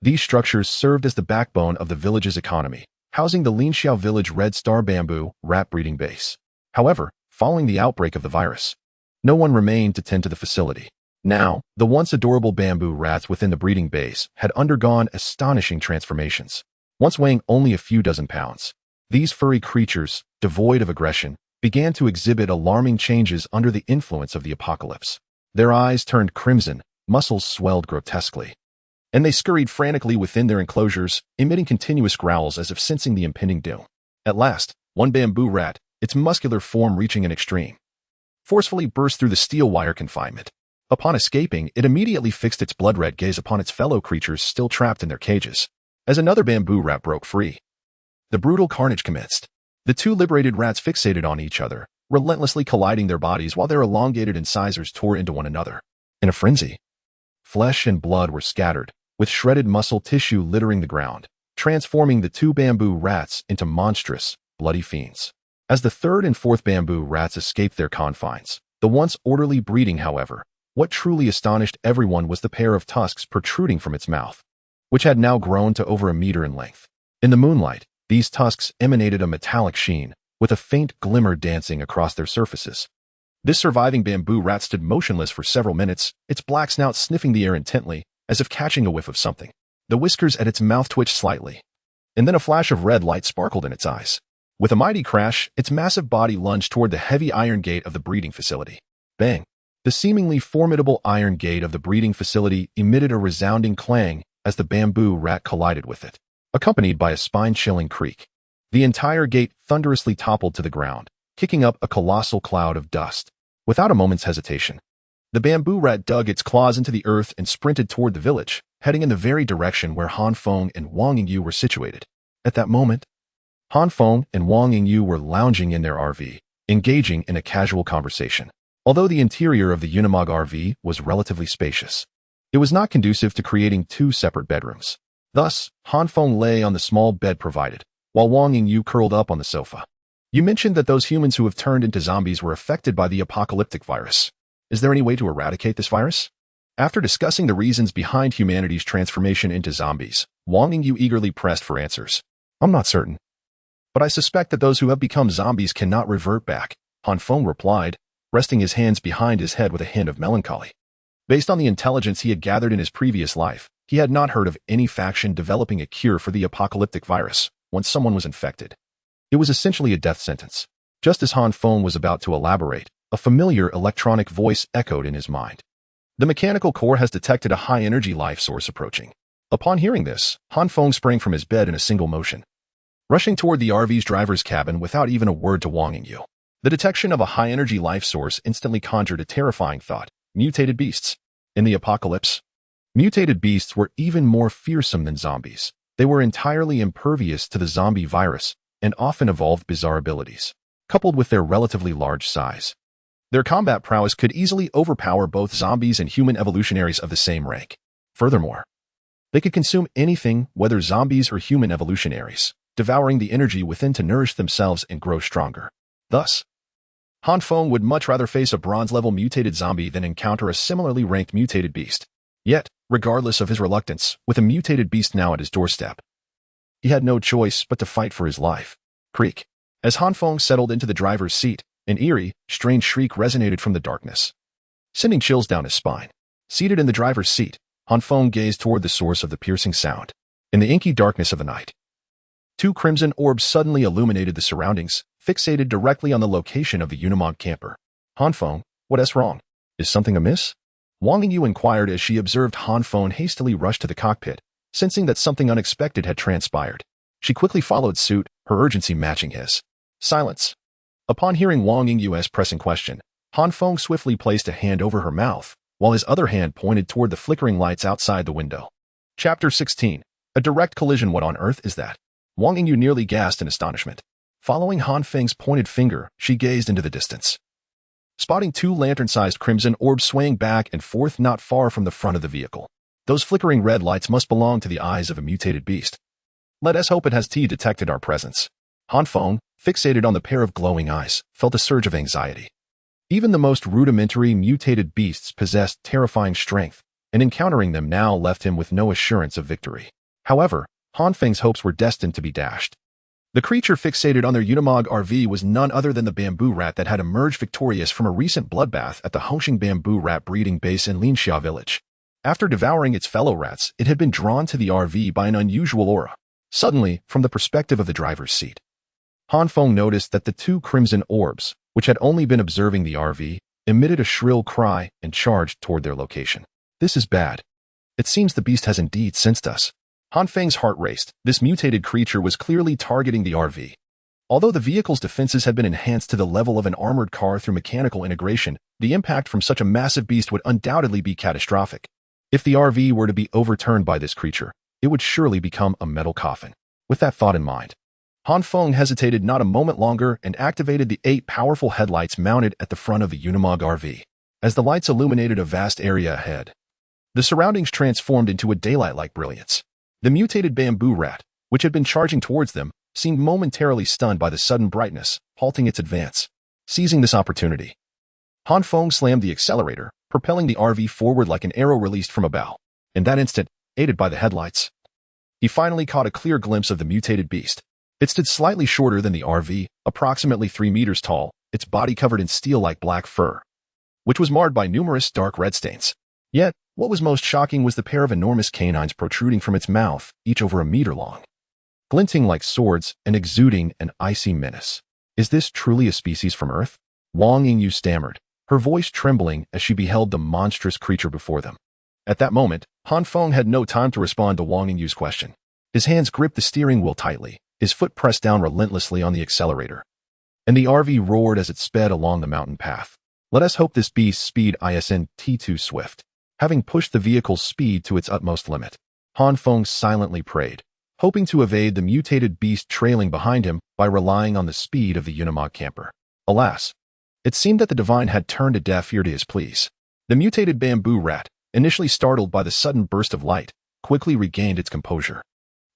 these structures served as the backbone of the village's economy, housing the Linxia village Red Star bamboo rat breeding base. However, following the outbreak of the virus, no one remained to tend to the facility. Now, the once adorable bamboo rats within the breeding base had undergone astonishing transformations. Once weighing only a few dozen pounds, these furry creatures, devoid of aggression, began to exhibit alarming changes under the influence of the apocalypse. Their eyes turned crimson, muscles swelled grotesquely, and they scurried frantically within their enclosures, emitting continuous growls as if sensing the impending doom. At last, one bamboo rat, its muscular form reaching an extreme, forcefully burst through the steel wire confinement. Upon escaping, it immediately fixed its blood-red gaze upon its fellow creatures still trapped in their cages. As another bamboo rat broke free, the brutal carnage commenced. The two liberated rats fixated on each other, relentlessly colliding their bodies while their elongated incisors tore into one another. In a frenzy, flesh and blood were scattered, with shredded muscle tissue littering the ground, transforming the two bamboo rats into monstrous, bloody fiends. As the third and fourth bamboo rats escaped their confines, the once orderly breeding, however, what truly astonished everyone was the pair of tusks protruding from its mouth, which had now grown to over a meter in length. In the moonlight, these tusks emanated a metallic sheen, with a faint glimmer dancing across their surfaces. This surviving bamboo rat stood motionless for several minutes, its black snout sniffing the air intently, as if catching a whiff of something. The whiskers at its mouth twitched slightly, and then a flash of red light sparkled in its eyes. With a mighty crash, its massive body lunged toward the heavy iron gate of the breeding facility. Bang! The seemingly formidable iron gate of the breeding facility emitted a resounding clang as the bamboo rat collided with it, accompanied by a spine-chilling creak. The entire gate thunderously toppled to the ground, kicking up a colossal cloud of dust. Without a moment's hesitation, the bamboo rat dug its claws into the earth and sprinted toward the village, heading in the very direction where Han Feng and Wang Yingyu were situated. At that moment, Han Feng and Wang Yingyu were lounging in their RV, engaging in a casual conversation. Although the interior of the Unimog RV was relatively spacious, it was not conducive to creating two separate bedrooms. Thus, Han Feng lay on the small bed provided, while Wang Yingyu curled up on the sofa. You mentioned that those humans who have turned into zombies were affected by the apocalyptic virus. Is there any way to eradicate this virus? After discussing the reasons behind humanity's transformation into zombies, Wang Yingyu eagerly pressed for answers. I'm not certain, but I suspect that those who have become zombies cannot revert back, Han Feng replied, resting his hands behind his head with a hint of melancholy. Based on the intelligence he had gathered in his previous life, he had not heard of any faction developing a cure for the apocalyptic virus once someone was infected. It was essentially a death sentence. Just as Han Feng was about to elaborate, a familiar electronic voice echoed in his mind. The mechanical core has detected a high-energy life source approaching. Upon hearing this, Han Feng sprang from his bed in a single motion, rushing toward the RV's driver's cabin without even a word to Wang Yingyu. The detection of a high-energy life source instantly conjured a terrifying thought: mutated beasts. In the apocalypse, mutated beasts were even more fearsome than zombies. They were entirely impervious to the zombie virus and often evolved bizarre abilities. Coupled with their relatively large size, their combat prowess could easily overpower both zombies and human evolutionaries of the same rank. Furthermore, they could consume anything, whether zombies or human evolutionaries, devouring the energy within to nourish themselves and grow stronger. Thus, Han Feng would much rather face a bronze-level mutated zombie than encounter a similarly ranked mutated beast. Yet, regardless of his reluctance, with a mutated beast now at his doorstep, he had no choice but to fight for his life. Creak. As Han Feng settled into the driver's seat, an eerie, strange shriek resonated from the darkness, sending chills down his spine. Seated in the driver's seat, Han Feng gazed toward the source of the piercing sound. In the inky darkness of the night, two crimson orbs suddenly illuminated the surroundings, fixated directly on the location of the Unimog camper. Han Feng, what's wrong? Is something amiss? Wang Yingyu inquired as she observed Han Feng hastily rush to the cockpit, sensing that something unexpected had transpired. She quickly followed suit, her urgency matching his. Silence. Upon hearing Wang Yingyu's pressing question, Han Feng swiftly placed a hand over her mouth, while his other hand pointed toward the flickering lights outside the window. Chapter 16. A direct collision. What on earth is that? Wang Yingyu nearly gasped in astonishment. Following Han Feng's pointed finger, she gazed into the distance, spotting two lantern-sized crimson orbs swaying back and forth not far from the front of the vehicle. Those flickering red lights must belong to the eyes of a mutated beast. Let us hope it has detected our presence. Han Feng, fixated on the pair of glowing eyes, felt a surge of anxiety. Even the most rudimentary mutated beasts possessed terrifying strength, and encountering them now left him with no assurance of victory. However, Han Feng's hopes were destined to be dashed. The creature fixated on their Unimog RV was none other than the bamboo rat that had emerged victorious from a recent bloodbath at the Hongxing bamboo rat breeding base in Linxia village. After devouring its fellow rats, it had been drawn to the RV by an unusual aura. Suddenly, from the perspective of the driver's seat, Han Feng noticed that the two crimson orbs, which had only been observing the RV, emitted a shrill cry and charged toward their location. This is bad. It seems the beast has indeed sensed us. Han Feng's heart raced. This mutated creature was clearly targeting the RV. Although the vehicle's defenses had been enhanced to the level of an armored car through mechanical integration, the impact from such a massive beast would undoubtedly be catastrophic. If the RV were to be overturned by this creature, it would surely become a metal coffin. With that thought in mind, Han Feng hesitated not a moment longer and activated the 8 powerful headlights mounted at the front of the Unimog RV. As the lights illuminated a vast area ahead, the surroundings transformed into a daylight-like brilliance. The mutated bamboo rat, which had been charging towards them, seemed momentarily stunned by the sudden brightness, halting its advance. Seizing this opportunity, Han Feng slammed the accelerator, propelling the RV forward like an arrow released from a bow. In that instant, aided by the headlights, he finally caught a clear glimpse of the mutated beast. It stood slightly shorter than the RV, approximately 3 meters tall, its body covered in steel-like black fur, which was marred by numerous dark red stains. Yet, what was most shocking was the pair of enormous canines protruding from its mouth, each over a meter long, glinting like swords and exuding an icy menace. Is this truly a species from Earth? Wang Yingyu stammered, her voice trembling as she beheld the monstrous creature before them. At that moment, Han Feng had no time to respond to Wang Yingyu's question. His hands gripped the steering wheel tightly, his foot pressed down relentlessly on the accelerator, and the RV roared as it sped along the mountain path. Let us hope this beast's speed isn't too swift. Having pushed the vehicle's speed to its utmost limit, Han Feng silently prayed, hoping to evade the mutated beast trailing behind him by relying on the speed of the Unimog camper. Alas, it seemed that the divine had turned a deaf ear to his pleas. The mutated bamboo rat, initially startled by the sudden burst of light, quickly regained its composure.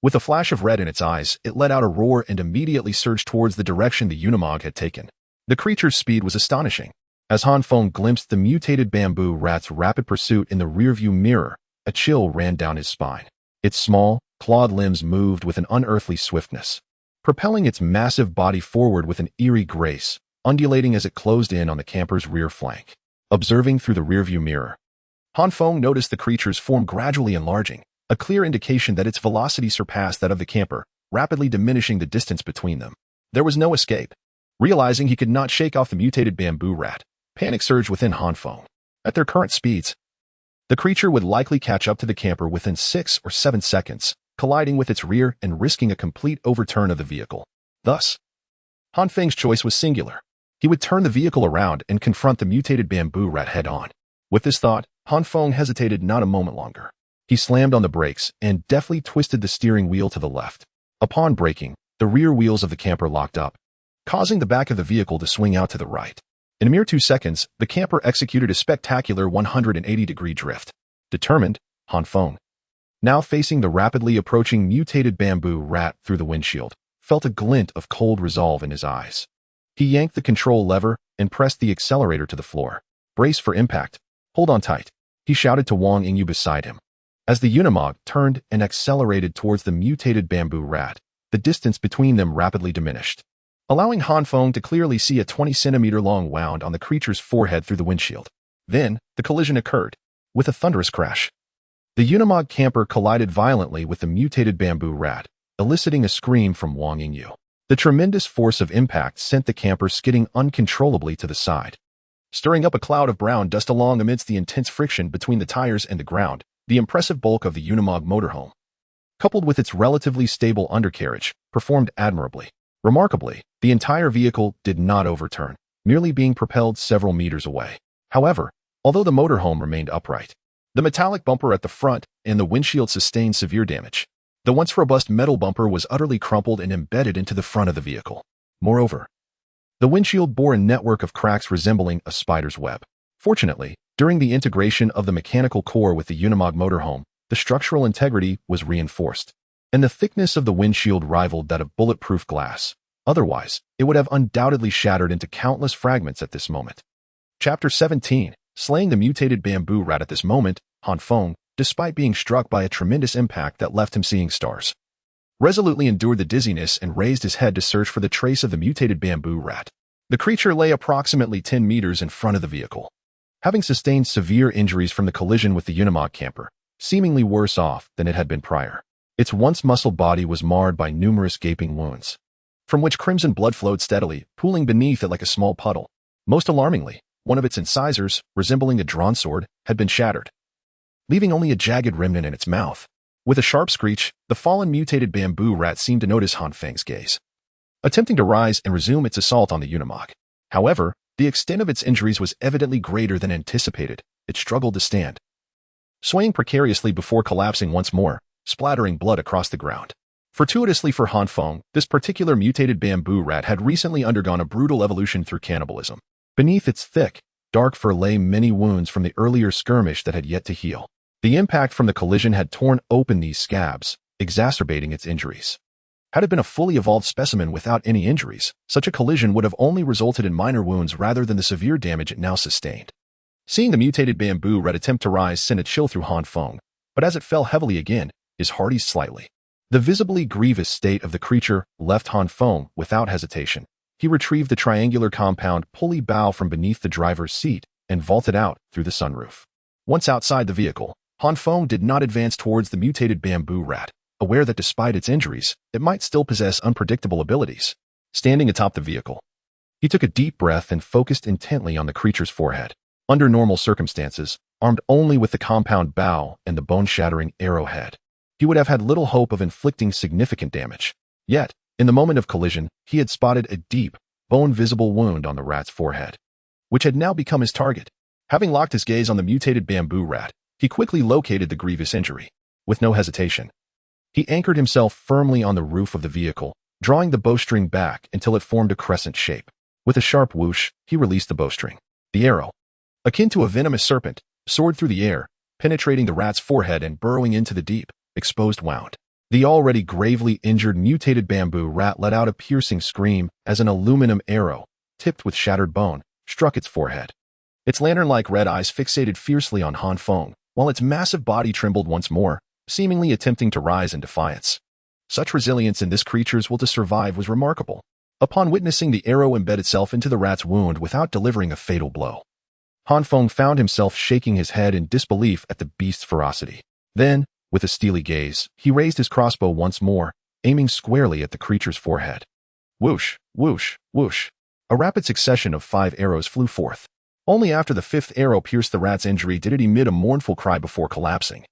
With a flash of red in its eyes, it let out a roar and immediately surged towards the direction the Unimog had taken. The creature's speed was astonishing. As Han Feng glimpsed the mutated bamboo rat's rapid pursuit in the rearview mirror, a chill ran down his spine. Its small, clawed limbs moved with an unearthly swiftness, propelling its massive body forward with an eerie grace, undulating as it closed in on the camper's rear flank. Observing through the rearview mirror, Han Feng noticed the creature's form gradually enlarging, a clear indication that its velocity surpassed that of the camper, rapidly diminishing the distance between them. There was no escape. Realizing he could not shake off the mutated bamboo rat, panic surged within Han Feng. At their current speeds, the creature would likely catch up to the camper within 6 or 7 seconds, colliding with its rear and risking a complete overturn of the vehicle. Thus, Han Feng's choice was singular. He would turn the vehicle around and confront the mutated bamboo rat head-on. With this thought, Han Feng hesitated not a moment longer. He slammed on the brakes and deftly twisted the steering wheel to the left. Upon braking, the rear wheels of the camper locked up, causing the back of the vehicle to swing out to the right. In a mere 2 seconds, the camper executed a spectacular 180-degree drift. Determined, Han Feng, now facing the rapidly approaching mutated bamboo rat through the windshield, felt a glint of cold resolve in his eyes. He yanked the control lever and pressed the accelerator to the floor. Brace for impact. Hold on tight, he shouted to Wang Yingyu beside him. As the Unimog turned and accelerated towards the mutated bamboo rat, the distance between them rapidly diminished, allowing Han Feng to clearly see a 20-centimeter-long wound on the creature's forehead through the windshield. Then, the collision occurred. With a thunderous crash, the Unimog camper collided violently with the mutated bamboo rat, eliciting a scream from Wang Yingyu. The tremendous force of impact sent the camper skidding uncontrollably to the side, stirring up a cloud of brown dust along amidst the intense friction between the tires and the ground. The impressive bulk of the Unimog motorhome, coupled with its relatively stable undercarriage, performed admirably. Remarkably, the entire vehicle did not overturn, merely being propelled several meters away. However, although the motorhome remained upright, the metallic bumper at the front and the windshield sustained severe damage. The once robust metal bumper was utterly crumpled and embedded into the front of the vehicle. Moreover, the windshield bore a network of cracks resembling a spider's web. Fortunately, during the integration of the mechanical core with the Unimog motorhome, the structural integrity was reinforced, and the thickness of the windshield rivaled that of bulletproof glass. Otherwise, it would have undoubtedly shattered into countless fragments at this moment. Chapter 17. Slaying the mutated bamboo rat. At this moment, Han Feng, despite being struck by a tremendous impact that left him seeing stars, resolutely endured the dizziness and raised his head to search for the trace of the mutated bamboo rat. The creature lay approximately 10 meters in front of the vehicle, having sustained severe injuries from the collision with the Unimog camper, seemingly worse off than it had been prior. Its once muscle body was marred by numerous gaping wounds, from which crimson blood flowed steadily, pooling beneath it like a small puddle. Most alarmingly, one of its incisors, resembling a drawn sword, had been shattered, leaving only a jagged remnant in its mouth. With a sharp screech, the fallen mutated bamboo rat seemed to notice Han Feng's gaze, attempting to rise and resume its assault on the Unimog. However, the extent of its injuries was evidently greater than anticipated. It struggled to stand, swaying precariously before collapsing once more, splattering blood across the ground. Fortuitously for Han Feng, this particular mutated bamboo rat had recently undergone a brutal evolution through cannibalism. Beneath its thick, dark fur lay many wounds from the earlier skirmish that had yet to heal. The impact from the collision had torn open these scabs, exacerbating its injuries. Had it been a fully evolved specimen without any injuries, such a collision would have only resulted in minor wounds rather than the severe damage it now sustained. Seeing the mutated bamboo rat attempt to rise sent a chill through Han Feng, but as it fell heavily again, his heart eased slightly. The visibly grievous state of the creature left Han Feng without hesitation. He retrieved the triangular compound pulley bow from beneath the driver's seat and vaulted out through the sunroof. Once outside the vehicle, Han Feng did not advance towards the mutated bamboo rat, aware that despite its injuries, it might still possess unpredictable abilities. Standing atop the vehicle, he took a deep breath and focused intently on the creature's forehead. Under normal circumstances, armed only with the compound bow and the bone-shattering arrowhead, he would have had little hope of inflicting significant damage. Yet, in the moment of collision, he had spotted a deep, bone-visible wound on the rat's forehead, which had now become his target. Having locked his gaze on the mutated bamboo rat, he quickly located the grievous injury. With no hesitation, he anchored himself firmly on the roof of the vehicle, drawing the bowstring back until it formed a crescent shape. With a sharp whoosh, he released the bowstring. The arrow, akin to a venomous serpent, soared through the air, penetrating the rat's forehead and burrowing into the deep, exposed wound. The already gravely injured mutated bamboo rat let out a piercing scream as an aluminum arrow, tipped with shattered bone, struck its forehead. Its lantern-like red eyes fixated fiercely on Han Feng, while its massive body trembled once more, seemingly attempting to rise in defiance. Such resilience in this creature's will to survive was remarkable. Upon witnessing the arrow embed itself into the rat's wound without delivering a fatal blow, Han Feng found himself shaking his head in disbelief at the beast's ferocity. Then, with a steely gaze, he raised his crossbow once more, aiming squarely at the creature's forehead. Whoosh, whoosh, whoosh. A rapid succession of 5 arrows flew forth. Only after the 5th arrow pierced the rat's injury did it emit a mournful cry before collapsing,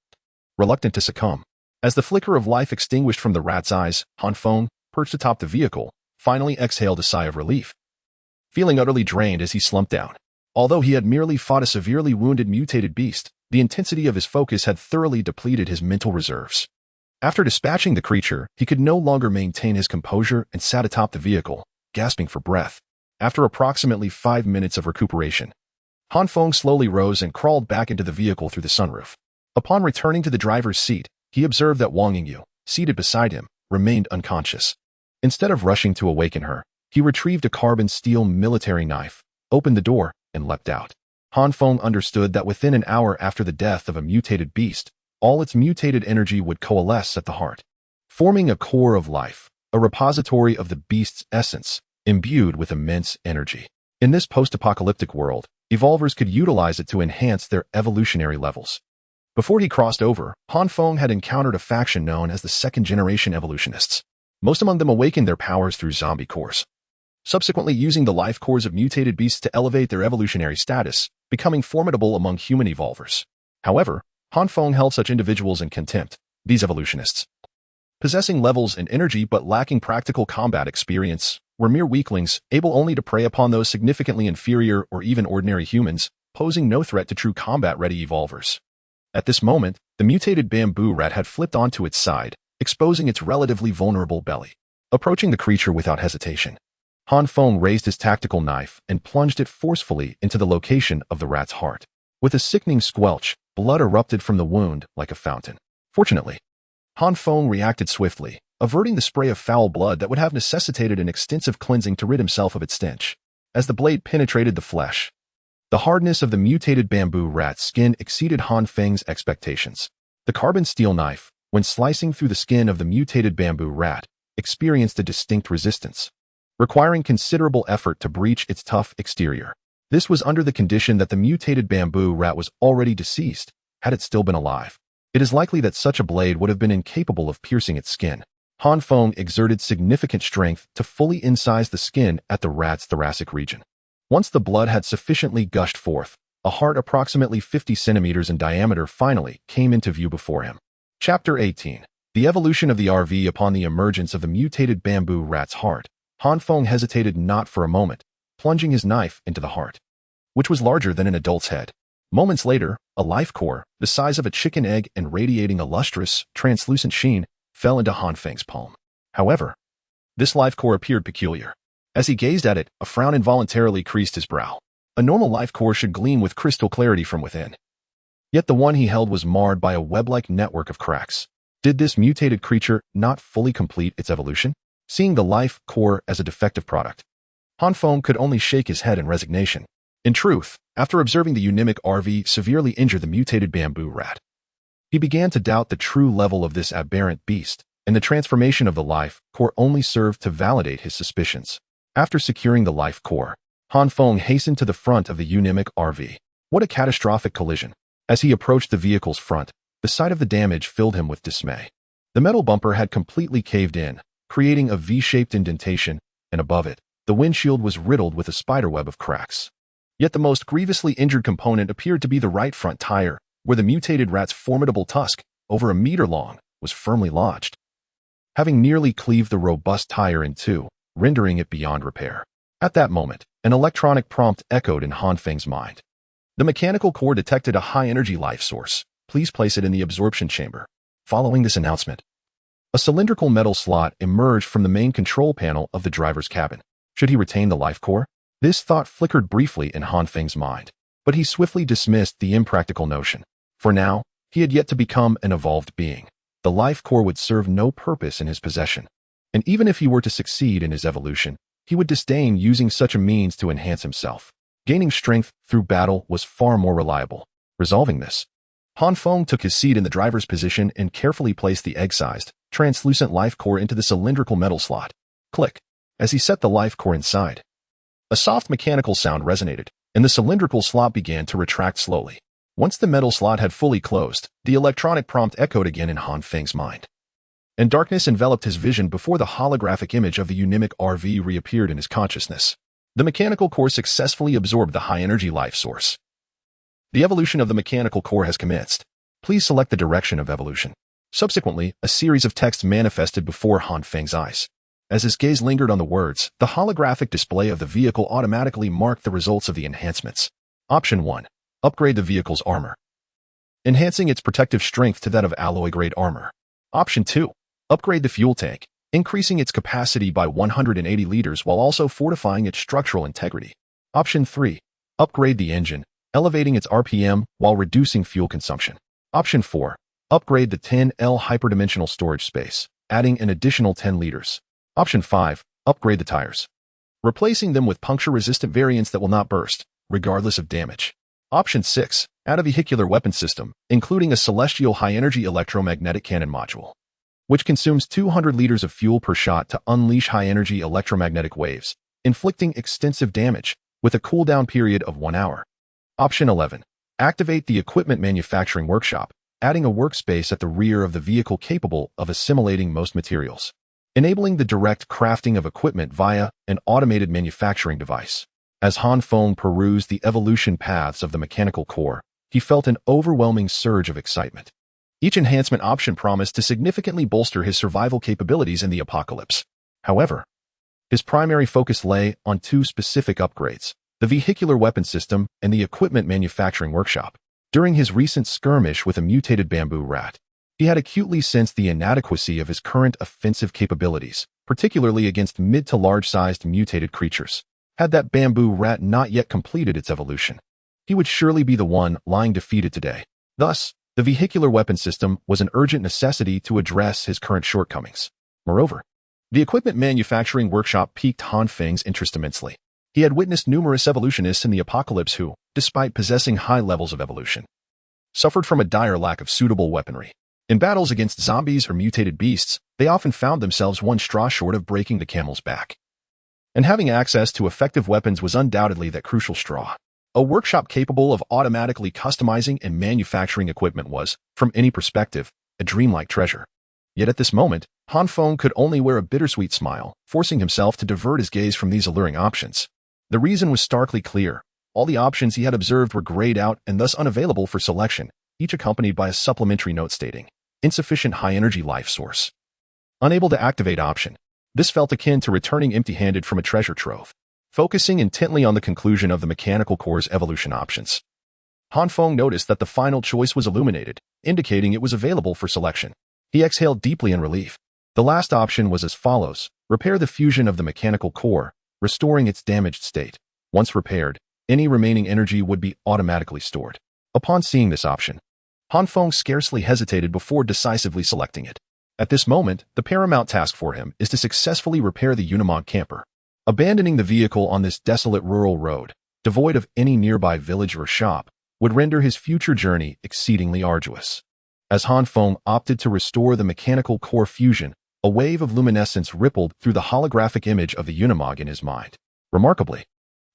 reluctant to succumb. As the flicker of life extinguished from the rat's eyes, Han Feng, perched atop the vehicle, finally exhaled a sigh of relief, feeling utterly drained as he slumped down. Although he had merely fought a severely wounded mutated beast, the intensity of his focus had thoroughly depleted his mental reserves. After dispatching the creature, he could no longer maintain his composure and sat atop the vehicle, gasping for breath. After approximately 5 minutes of recuperation, Han Feng slowly rose and crawled back into the vehicle through the sunroof. Upon returning to the driver's seat, he observed that Wang Yingyu, seated beside him, remained unconscious. Instead of rushing to awaken her, he retrieved a carbon steel military knife, opened the door, and leapt out. Han Feng understood that within an hour after the death of a mutated beast, all its mutated energy would coalesce at the heart, forming a core of life, a repository of the beast's essence, imbued with immense energy. In this post-apocalyptic world, evolvers could utilize it to enhance their evolutionary levels. Before he crossed over, Han Feng had encountered a faction known as the second-generation evolutionists. Most among them awakened their powers through zombie cores, subsequently using the life cores of mutated beasts to elevate their evolutionary status, becoming formidable among human evolvers. However, Han Feng held such individuals in contempt. These evolutionists, possessing levels and energy but lacking practical combat experience, were mere weaklings, able only to prey upon those significantly inferior or even ordinary humans, posing no threat to true combat-ready evolvers. At this moment, the mutated bamboo rat had flipped onto its side, exposing its relatively vulnerable belly. Approaching the creature without hesitation, Han Feng raised his tactical knife and plunged it forcefully into the location of the rat's heart. With a sickening squelch, blood erupted from the wound like a fountain. Fortunately, Han Feng reacted swiftly, averting the spray of foul blood that would have necessitated an extensive cleansing to rid himself of its stench. As the blade penetrated the flesh, the hardness of the mutated bamboo rat's skin exceeded Han Feng's expectations. The carbon steel knife, when slicing through the skin of the mutated bamboo rat, experienced a distinct resistance, requiring considerable effort to breach its tough exterior. This was under the condition that the mutated bamboo rat was already deceased, had it still been alive. It is likely that such a blade would have been incapable of piercing its skin. Han Feng exerted significant strength to fully incise the skin at the rat's thoracic region. Once the blood had sufficiently gushed forth, a heart approximately 50 centimeters in diameter finally came into view before him. Chapter 18. The evolution of the RV. Upon the emergence of the mutated bamboo rat's heart, Han Feng hesitated not for a moment, plunging his knife into the heart, which was larger than an adult's head. Moments later, a life core, the size of a chicken egg and radiating a lustrous, translucent sheen, fell into Han Feng's palm. However, this life core appeared peculiar. As he gazed at it, a frown involuntarily creased his brow. A normal life core should gleam with crystal clarity from within. Yet the one he held was marred by a web-like network of cracks. Did this mutated creature not fully complete its evolution? Seeing the life core as a defective product, Han Feng could only shake his head in resignation. In truth, after observing the Unimog RV severely injure the mutated bamboo rat, he began to doubt the true level of this aberrant beast, and the transformation of the life core only served to validate his suspicions. After securing the life core, Han Feng hastened to the front of the Unimog RV. What a catastrophic collision! As he approached the vehicle's front, the sight of the damage filled him with dismay. The metal bumper had completely caved in, creating a V-shaped indentation, and above it, the windshield was riddled with a spiderweb of cracks. Yet the most grievously injured component appeared to be the right front tire, where the mutated rat's formidable tusk, over a meter long, was firmly lodged, having nearly cleaved the robust tire in two, rendering it beyond repair. At that moment, an electronic prompt echoed in Han Feng's mind. The mechanical core detected a high-energy life source. Please place it in the absorption chamber. Following this announcement, a cylindrical metal slot emerged from the main control panel of the driver's cabin. Should he retain the life core? This thought flickered briefly in Han Feng's mind, but he swiftly dismissed the impractical notion. For now, he had yet to become an evolved being. The life core would serve no purpose in his possession, and even if he were to succeed in his evolution, he would disdain using such a means to enhance himself. Gaining strength through battle was far more reliable. Resolving this, Han Feng took his seat in the driver's position and carefully placed the egg-sized, translucent life core into the cylindrical metal slot. Click. As he set the life core inside, a soft mechanical sound resonated, and the cylindrical slot began to retract slowly. Once the metal slot had fully closed, the electronic prompt echoed again in Han Feng's mind, and darkness enveloped his vision before the holographic image of the Unimog RV reappeared in his consciousness. The mechanical core successfully absorbed the high-energy life source. The evolution of the mechanical core has commenced. Please select the direction of evolution. Subsequently, a series of texts manifested before Han Feng's eyes. As his gaze lingered on the words, the holographic display of the vehicle automatically marked the results of the enhancements. Option 1. Upgrade the vehicle's armor, enhancing its protective strength to that of alloy-grade armor. Option 2. Upgrade the fuel tank, increasing its capacity by 180 liters while also fortifying its structural integrity. Option 3. Upgrade the engine, elevating its RPM while reducing fuel consumption. Option 4. Upgrade the 10L hyperdimensional storage space, adding an additional 10 liters. Option 5. Upgrade the tires, replacing them with puncture-resistant variants that will not burst, regardless of damage. Option 6. Add a vehicular weapon system, including a celestial high-energy electromagnetic cannon module, which consumes 200 liters of fuel per shot to unleash high-energy electromagnetic waves, inflicting extensive damage, with a cooldown period of 1 hour. Option 11. Activate the equipment manufacturing workshop, adding a workspace at the rear of the vehicle capable of assimilating most materials, enabling the direct crafting of equipment via an automated manufacturing device. As Han Feng perused the evolution paths of the mechanical core, he felt an overwhelming surge of excitement. Each enhancement option promised to significantly bolster his survival capabilities in the apocalypse. However, his primary focus lay on two specific upgrades: the vehicular weapon system and the equipment manufacturing workshop. During his recent skirmish with a mutated bamboo rat, he had acutely sensed the inadequacy of his current offensive capabilities, particularly against mid to large-sized mutated creatures. Had that bamboo rat not yet completed its evolution, he would surely be the one lying defeated today. Thus, the vehicular weapon system was an urgent necessity to address his current shortcomings. Moreover, the equipment manufacturing workshop piqued Han Feng's interest immensely. He had witnessed numerous evolutionists in the apocalypse who, despite possessing high levels of evolution, suffered from a dire lack of suitable weaponry. In battles against zombies or mutated beasts, they often found themselves one straw short of breaking the camel's back. And having access to effective weapons was undoubtedly that crucial straw. A workshop capable of automatically customizing and manufacturing equipment was, from any perspective, a dreamlike treasure. Yet at this moment, Han Feng could only wear a bittersweet smile, forcing himself to divert his gaze from these alluring options. The reason was starkly clear. All the options he had observed were grayed out and thus unavailable for selection, each accompanied by a supplementary note stating, insufficient high-energy life source. Unable to activate option. This felt akin to returning empty-handed from a treasure trove. Focusing intently on the conclusion of the mechanical core's evolution options, Han Feng noticed that the final choice was illuminated, indicating it was available for selection. He exhaled deeply in relief. The last option was as follows: repair the fusion of the mechanical core, restoring its damaged state. Once repaired, any remaining energy would be automatically stored. Upon seeing this option, Han Feng scarcely hesitated before decisively selecting it. At this moment, the paramount task for him is to successfully repair the Unimog camper. Abandoning the vehicle on this desolate rural road, devoid of any nearby village or shop, would render his future journey exceedingly arduous. As Han Feng opted to restore the mechanical core fusion, a wave of luminescence rippled through the holographic image of the Unimog in his mind. Remarkably,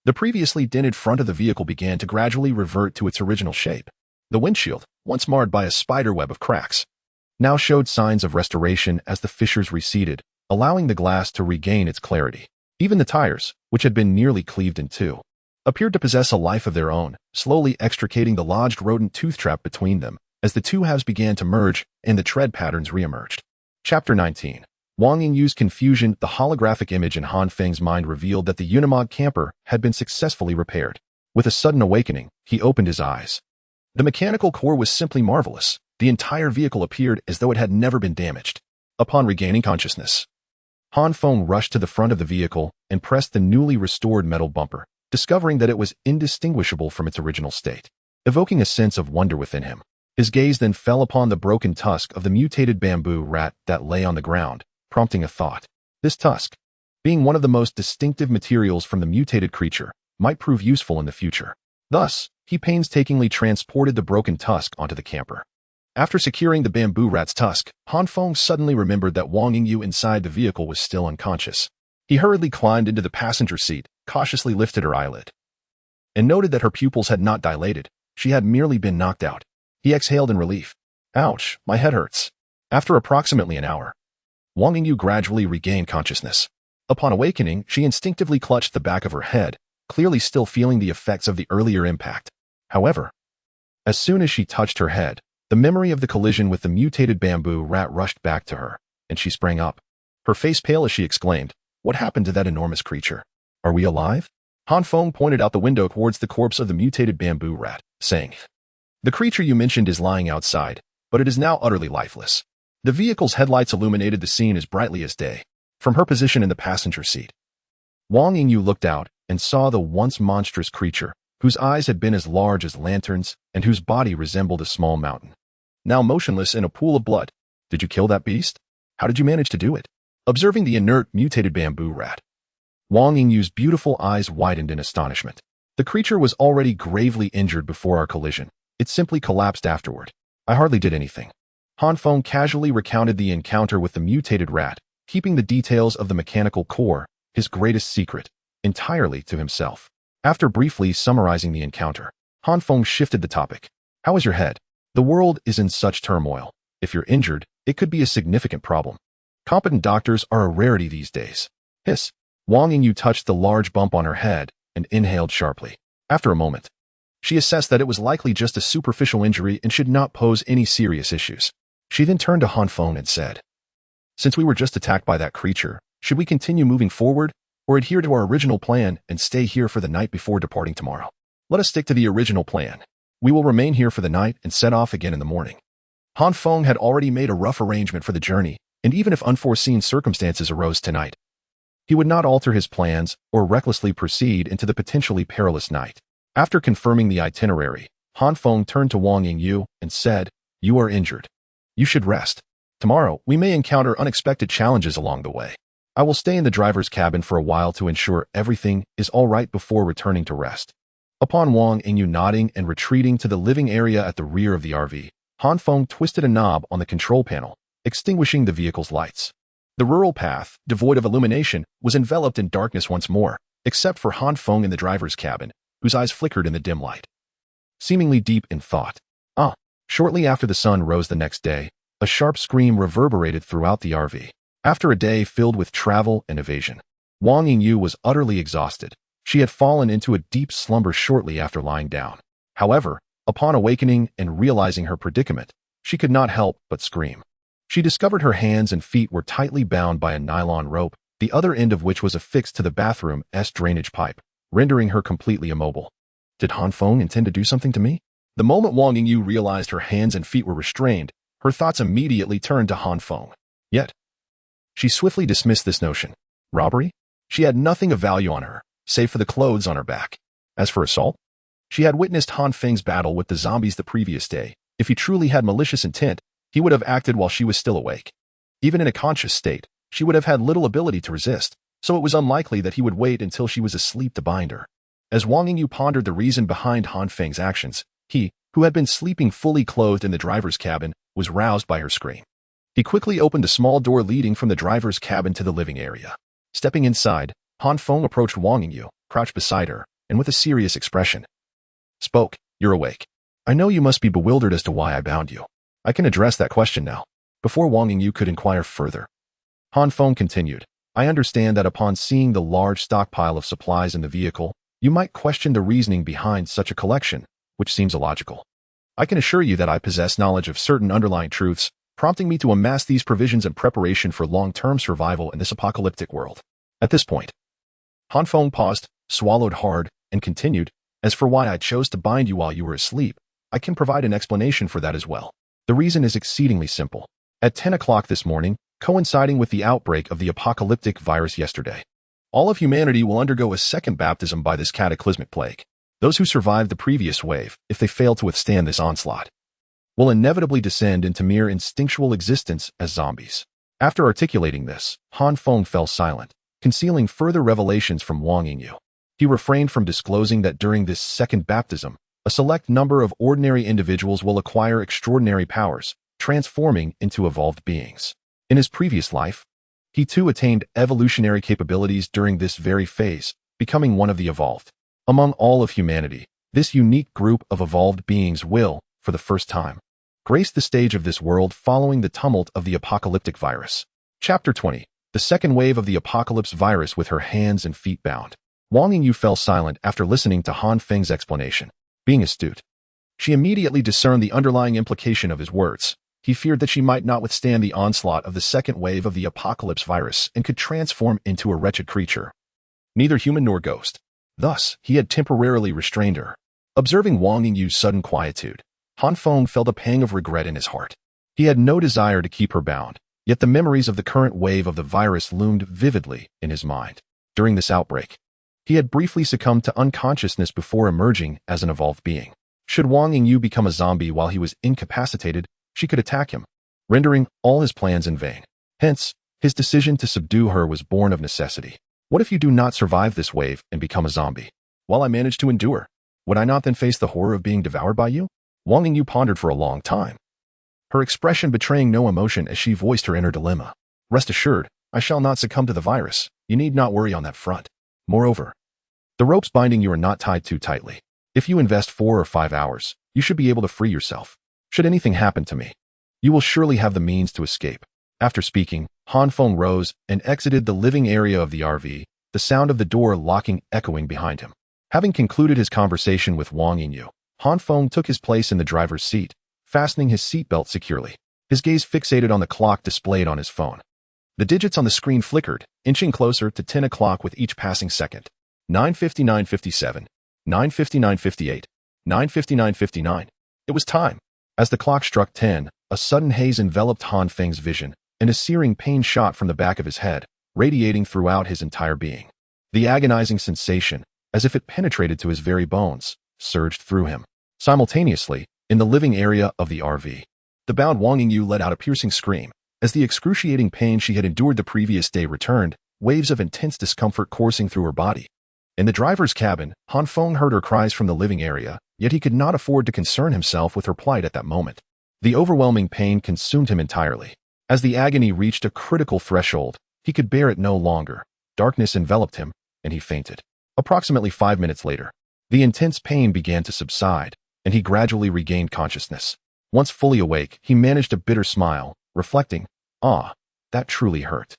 the previously dented front of the vehicle began to gradually revert to its original shape. The windshield, once marred by a spiderweb of cracks, now showed signs of restoration as the fissures receded, allowing the glass to regain its clarity. Even the tires, which had been nearly cleaved in two, appeared to possess a life of their own, slowly extricating the lodged rodent tooth trap between them as the two halves began to merge and the tread patterns re-emerged. Chapter 19. Wang Yingyu's confusion. The holographic image in Han Feng's mind revealed that the Unimog camper had been successfully repaired. With a sudden awakening, he opened his eyes. The mechanical core was simply marvelous. The entire vehicle appeared as though it had never been damaged. Upon regaining consciousness, Han Feng rushed to the front of the vehicle and pressed the newly restored metal bumper, discovering that it was indistinguishable from its original state. Evoking a sense of wonder within him, his gaze then fell upon the broken tusk of the mutated bamboo rat that lay on the ground, prompting a thought. This tusk, being one of the most distinctive materials from the mutated creature, might prove useful in the future. Thus, he painstakingly transported the broken tusk onto the camper. After securing the bamboo rat's tusk, Han Feng suddenly remembered that Wang Yingyu inside the vehicle was still unconscious. He hurriedly climbed into the passenger seat, cautiously lifted her eyelid, and noted that her pupils had not dilated. She had merely been knocked out. He exhaled in relief. Ouch, my head hurts. After approximately an hour, Wang Yingyu gradually regained consciousness. Upon awakening, she instinctively clutched the back of her head, clearly still feeling the effects of the earlier impact. However, as soon as she touched her head, the memory of the collision with the mutated bamboo rat rushed back to her, and she sprang up. Her face pale as she exclaimed, "What happened to that enormous creature? Are we alive?" Han Feng pointed out the window towards the corpse of the mutated bamboo rat, saying, "The creature you mentioned is lying outside, but it is now utterly lifeless." The vehicle's headlights illuminated the scene as brightly as day. From her position in the passenger seat, Wang Yingyu looked out and saw the once monstrous creature, whose eyes had been as large as lanterns and whose body resembled a small mountain, now motionless in a pool of blood. "Did you kill that beast? How did you manage to do it?" Observing the inert, mutated bamboo rat, Wang Yingyu's beautiful eyes widened in astonishment. "The creature was already gravely injured before our collision. It simply collapsed afterward. I hardly did anything." Han Feng casually recounted the encounter with the mutated rat, keeping the details of the mechanical core, his greatest secret, entirely to himself. After briefly summarizing the encounter, Han Feng shifted the topic. "How is your head? The world is in such turmoil. If you're injured, it could be a significant problem. Competent doctors are a rarity these days." Hiss. Wang Yingyu touched the large bump on her head and inhaled sharply. After a moment, she assessed that it was likely just a superficial injury and should not pose any serious issues. She then turned to Han Feng and said, "Since we were just attacked by that creature, should we continue moving forward or adhere to our original plan and stay here for the night before departing tomorrow?" "Let us stick to the original plan. We will remain here for the night and set off again in the morning." Han Feng had already made a rough arrangement for the journey, and even if unforeseen circumstances arose tonight, he would not alter his plans or recklessly proceed into the potentially perilous night. After confirming the itinerary, Han Feng turned to Wang Yingyu and said, "You are injured. You should rest. Tomorrow, we may encounter unexpected challenges along the way. I will stay in the driver's cabin for a while to ensure everything is all right before returning to rest." Upon Wang Yingyu nodding and retreating to the living area at the rear of the RV, Han Feng twisted a knob on the control panel, extinguishing the vehicle's lights. The rural path, devoid of illumination, was enveloped in darkness once more, except for Han Feng in the driver's cabin, whose eyes flickered in the dim light, seemingly deep in thought. Shortly after the sun rose the next day, a sharp scream reverberated throughout the RV. After a day filled with travel and evasion, Wang Yingyu was utterly exhausted. She had fallen into a deep slumber shortly after lying down. However, upon awakening and realizing her predicament, she could not help but scream. She discovered her hands and feet were tightly bound by a nylon rope, the other end of which was affixed to the bathroom's drainage pipe, rendering her completely immobile. Did Han Feng intend to do something to me? The moment Wang Yingyu realized her hands and feet were restrained, her thoughts immediately turned to Han Feng. Yet, she swiftly dismissed this notion. Robbery? She had nothing of value on her, save for the clothes on her back. As for assault, she had witnessed Han Feng's battle with the zombies the previous day, If he truly had malicious intent, he would have acted while she was still awake. Even in a conscious state, she would have had little ability to resist, so it was unlikely that he would wait until she was asleep to bind her. As Wang Yingyu pondered the reason behind Han Feng's actions, he, who had been sleeping fully clothed in the driver's cabin, was roused by her scream. He quickly opened a small door leading from the driver's cabin to the living area. Stepping inside, Han Feng approached Wang Yingyu, crouched beside her, and with a serious expression, spoke, "You're awake. I know you must be bewildered as to why I bound you. I can address that question now." Before Wang Yingyu could inquire further, Han Feng continued, "I understand that upon seeing the large stockpile of supplies in the vehicle, you might question the reasoning behind such a collection, which seems illogical. I can assure you that I possess knowledge of certain underlying truths, prompting me to amass these provisions in preparation for long-term survival in this apocalyptic world." At this point, Han Feng paused, swallowed hard, and continued, "As for why I chose to bind you while you were asleep, I can provide an explanation for that as well. The reason is exceedingly simple. At 10 o'clock this morning, coinciding with the outbreak of the apocalyptic virus yesterday, all of humanity will undergo a second baptism by this cataclysmic plague. Those who survived the previous wave, if they fail to withstand this onslaught, will inevitably descend into mere instinctual existence as zombies." After articulating this, Han Feng fell silent, concealing further revelations from Wang Yingyu. He refrained from disclosing that during this second baptism, a select number of ordinary individuals will acquire extraordinary powers, transforming into evolved beings. In his previous life, he too attained evolutionary capabilities during this very phase, becoming one of the evolved. Among all of humanity, this unique group of evolved beings will, for the first time, grace the stage of this world following the tumult of the apocalyptic virus. Chapter 20. The second wave of the apocalypse virus with her hands and feet bound. Wang Yingyu fell silent after listening to Han Feng's explanation. Being astute, she immediately discerned the underlying implication of his words. He feared that she might not withstand the onslaught of the second wave of the apocalypse virus and could transform into a wretched creature, neither human nor ghost. Thus, he had temporarily restrained her. Observing Wang Yingyu's sudden quietude, Han Feng felt a pang of regret in his heart. He had no desire to keep her bound, yet the memories of the current wave of the virus loomed vividly in his mind. During this outbreak, he had briefly succumbed to unconsciousness before emerging as an evolved being. Should Wang Yingyu become a zombie while he was incapacitated, she could attack him, rendering all his plans in vain. Hence, his decision to subdue her was born of necessity. What if you do not survive this wave and become a zombie? While I manage to endure, would I not then face the horror of being devoured by you? Wang Yingyu pondered for a long time, her expression betraying no emotion as she voiced her inner dilemma. Rest assured, I shall not succumb to the virus. You need not worry on that front. Moreover, the ropes binding you are not tied too tightly. If you invest 4 or 5 hours, you should be able to free yourself. Should anything happen to me, you will surely have the means to escape. After speaking, Han Feng rose and exited the living area of the RV, the sound of the door locking echoing behind him. Having concluded his conversation with Wang Yingyu, Han Feng took his place in the driver's seat, fastening his seatbelt securely. His gaze fixated on the clock displayed on his phone. The digits on the screen flickered, inching closer to 10 o'clock with each passing second. 9:59:57, 9:59:58, 9:59:59. It was time. As the clock struck 10, a sudden haze enveloped Han Feng's vision, and a searing pain shot from the back of his head, radiating throughout his entire being. The agonizing sensation, as if it penetrated to his very bones, surged through him. Simultaneously, in the living area of the RV, the bound Wang Yingyu let out a piercing scream. As the excruciating pain she had endured the previous day returned, waves of intense discomfort coursing through her body. In the driver's cabin, Han Feng heard her cries from the living area, yet he could not afford to concern himself with her plight at that moment. The overwhelming pain consumed him entirely. As the agony reached a critical threshold, he could bear it no longer. Darkness enveloped him, and he fainted. Approximately 5 minutes later, the intense pain began to subside, and he gradually regained consciousness. Once fully awake, he managed a bitter smile, reflecting, "Ah, that truly hurt.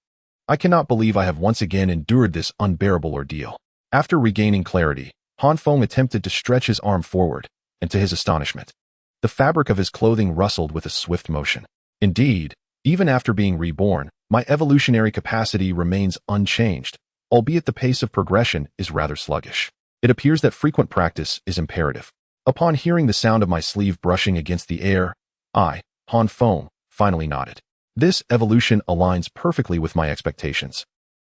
I cannot believe I have once again endured this unbearable ordeal." After regaining clarity, Han Feng attempted to stretch his arm forward, and to his astonishment, the fabric of his clothing rustled with a swift motion. Indeed, even after being reborn, my evolutionary capacity remains unchanged, albeit the pace of progression is rather sluggish. It appears that frequent practice is imperative. Upon hearing the sound of my sleeve brushing against the air, I, Han Feng, finally nodded. This evolution aligns perfectly with my expectations.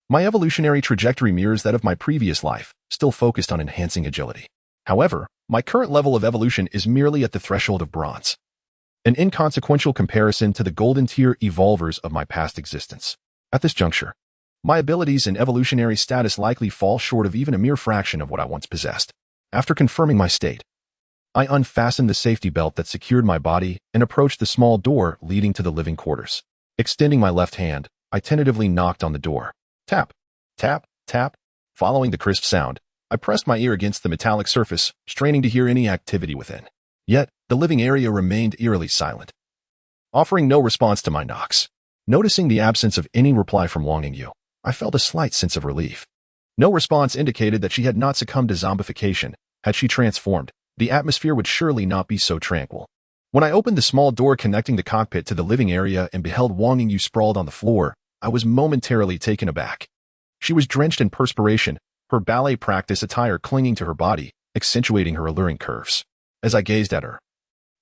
My evolutionary trajectory mirrors that of my previous life, still focused on enhancing agility. However, my current level of evolution is merely at the threshold of bronze. an inconsequential comparison to the golden tier evolvers of my past existence. At this juncture, my abilities and evolutionary status likely fall short of even a mere fraction of what I once possessed. After confirming my state, I unfastened the safety belt that secured my body and approached the small door leading to the living quarters. Extending my left hand, I tentatively knocked on the door. Tap, tap, tap. Following the crisp sound, I pressed my ear against the metallic surface, straining to hear any activity within. Yet, the living area remained eerily silent, offering no response to my knocks. Noticing the absence of any reply from Wang Yingyu, I felt a slight sense of relief. No response indicated that she had not succumbed to zombification. Had she transformed, the atmosphere would surely not be so tranquil. When I opened the small door connecting the cockpit to the living area and beheld Wang Yingyu sprawled on the floor, I was momentarily taken aback. She was drenched in perspiration, her ballet practice attire clinging to her body, accentuating her alluring curves. As I gazed at her,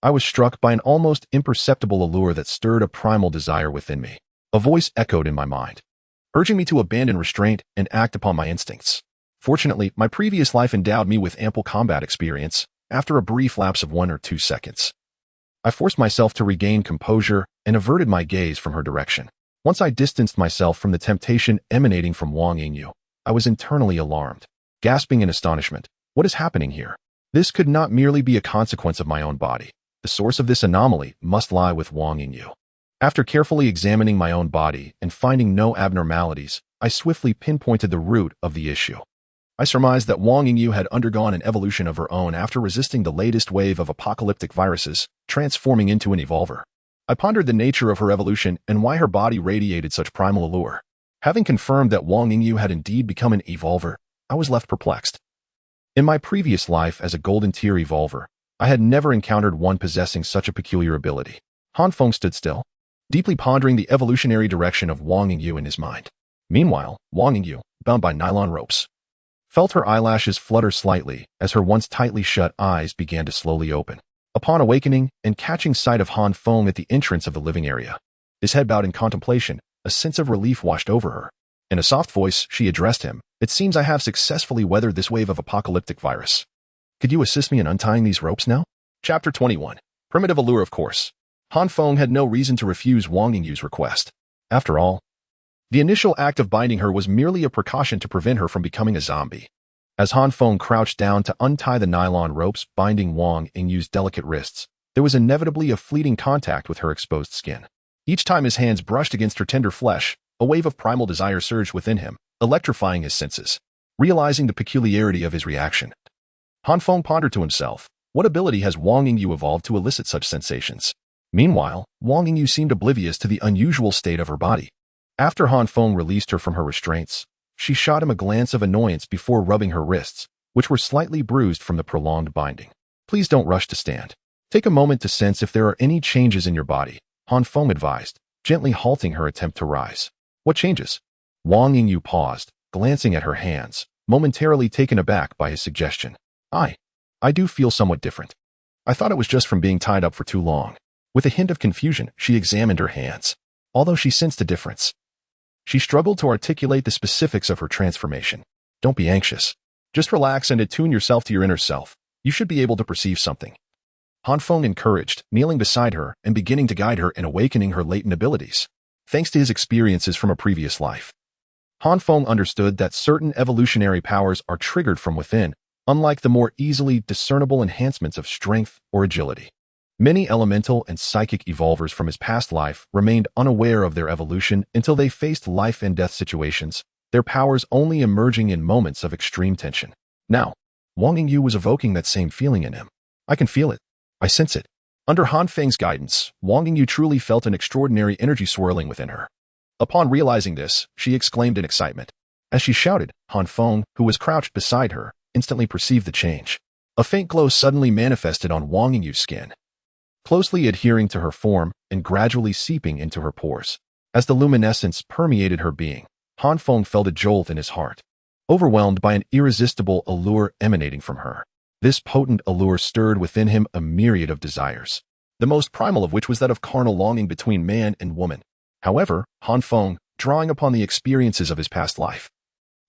I was struck by an almost imperceptible allure that stirred a primal desire within me. A voice echoed in my mind, urging me to abandon restraint and act upon my instincts. Fortunately, my previous life endowed me with ample combat experience. After a brief lapse of 1 or 2 seconds, I forced myself to regain composure and averted my gaze from her direction. Once I distanced myself from the temptation emanating from Wang Yingyu, I was internally alarmed, gasping in astonishment. What is happening here? This could not merely be a consequence of my own body. The source of this anomaly must lie with Wang Yingyu. After carefully examining my own body and finding no abnormalities, I swiftly pinpointed the root of the issue. I surmised that Wang Yingyu had undergone an evolution of her own after resisting the latest wave of apocalyptic viruses, transforming into an evolver. I pondered the nature of her evolution and why her body radiated such primal allure. Having confirmed that Wang Yingyu had indeed become an evolver, I was left perplexed. In my previous life as a golden tier evolver, I had never encountered one possessing such a peculiar ability. Han Feng stood still, deeply pondering the evolutionary direction of Wang Yingyu in his mind. Meanwhile, Wang Yingyu, bound by nylon ropes, felt her eyelashes flutter slightly as her once tightly shut eyes began to slowly open. Upon awakening and catching sight of Han Feng at the entrance of the living area, his head bowed in contemplation, a sense of relief washed over her. In a soft voice, she addressed him. It seems I have successfully weathered this wave of apocalyptic virus. Could you assist me in untying these ropes now? Chapter 21. Primitive allure, of course. Han Feng had no reason to refuse Wang Yingyu's request. After all, the initial act of binding her was merely a precaution to prevent her from becoming a zombie. As Han Feng crouched down to untie the nylon ropes binding Wang Yingyu's delicate wrists, there was inevitably a fleeting contact with her exposed skin. Each time his hands brushed against her tender flesh, a wave of primal desire surged within him, electrifying his senses. Realizing the peculiarity of his reaction, Han Feng pondered to himself, what ability has Wang Yingyu evolved to elicit such sensations? Meanwhile, Wang Yingyu seemed oblivious to the unusual state of her body. After Han Feng released her from her restraints, she shot him a glance of annoyance before rubbing her wrists, which were slightly bruised from the prolonged binding. Please don't rush to stand. Take a moment to sense if there are any changes in your body, Han Feng advised, gently halting her attempt to rise. What changes? Wang Yingyu paused, glancing at her hands, momentarily taken aback by his suggestion. I do feel somewhat different. I thought it was just from being tied up for too long. With a hint of confusion, she examined her hands. Although she sensed a difference, she struggled to articulate the specifics of her transformation. Don't be anxious. Just relax and attune yourself to your inner self. You should be able to perceive something. Han Feng encouraged, kneeling beside her and beginning to guide her in awakening her latent abilities. Thanks to his experiences from a previous life, Han Feng understood that certain evolutionary powers are triggered from within, unlike the more easily discernible enhancements of strength or agility. Many elemental and psychic evolvers from his past life remained unaware of their evolution until they faced life and death situations, their powers only emerging in moments of extreme tension. Now, Wang Yingyu was evoking that same feeling in him. I can feel it. I sense it. Under Han Feng's guidance, Wang Yingyu truly felt an extraordinary energy swirling within her. Upon realizing this, she exclaimed in excitement. As she shouted, Han Feng, who was crouched beside her, instantly perceived the change. A faint glow suddenly manifested on Wang Yingyu's skin, closely adhering to her form and gradually seeping into her pores. As the luminescence permeated her being, Han Feng felt a jolt in his heart, overwhelmed by an irresistible allure emanating from her. This potent allure stirred within him a myriad of desires, the most primal of which was that of carnal longing between man and woman. However, Han Feng, drawing upon the experiences of his past life,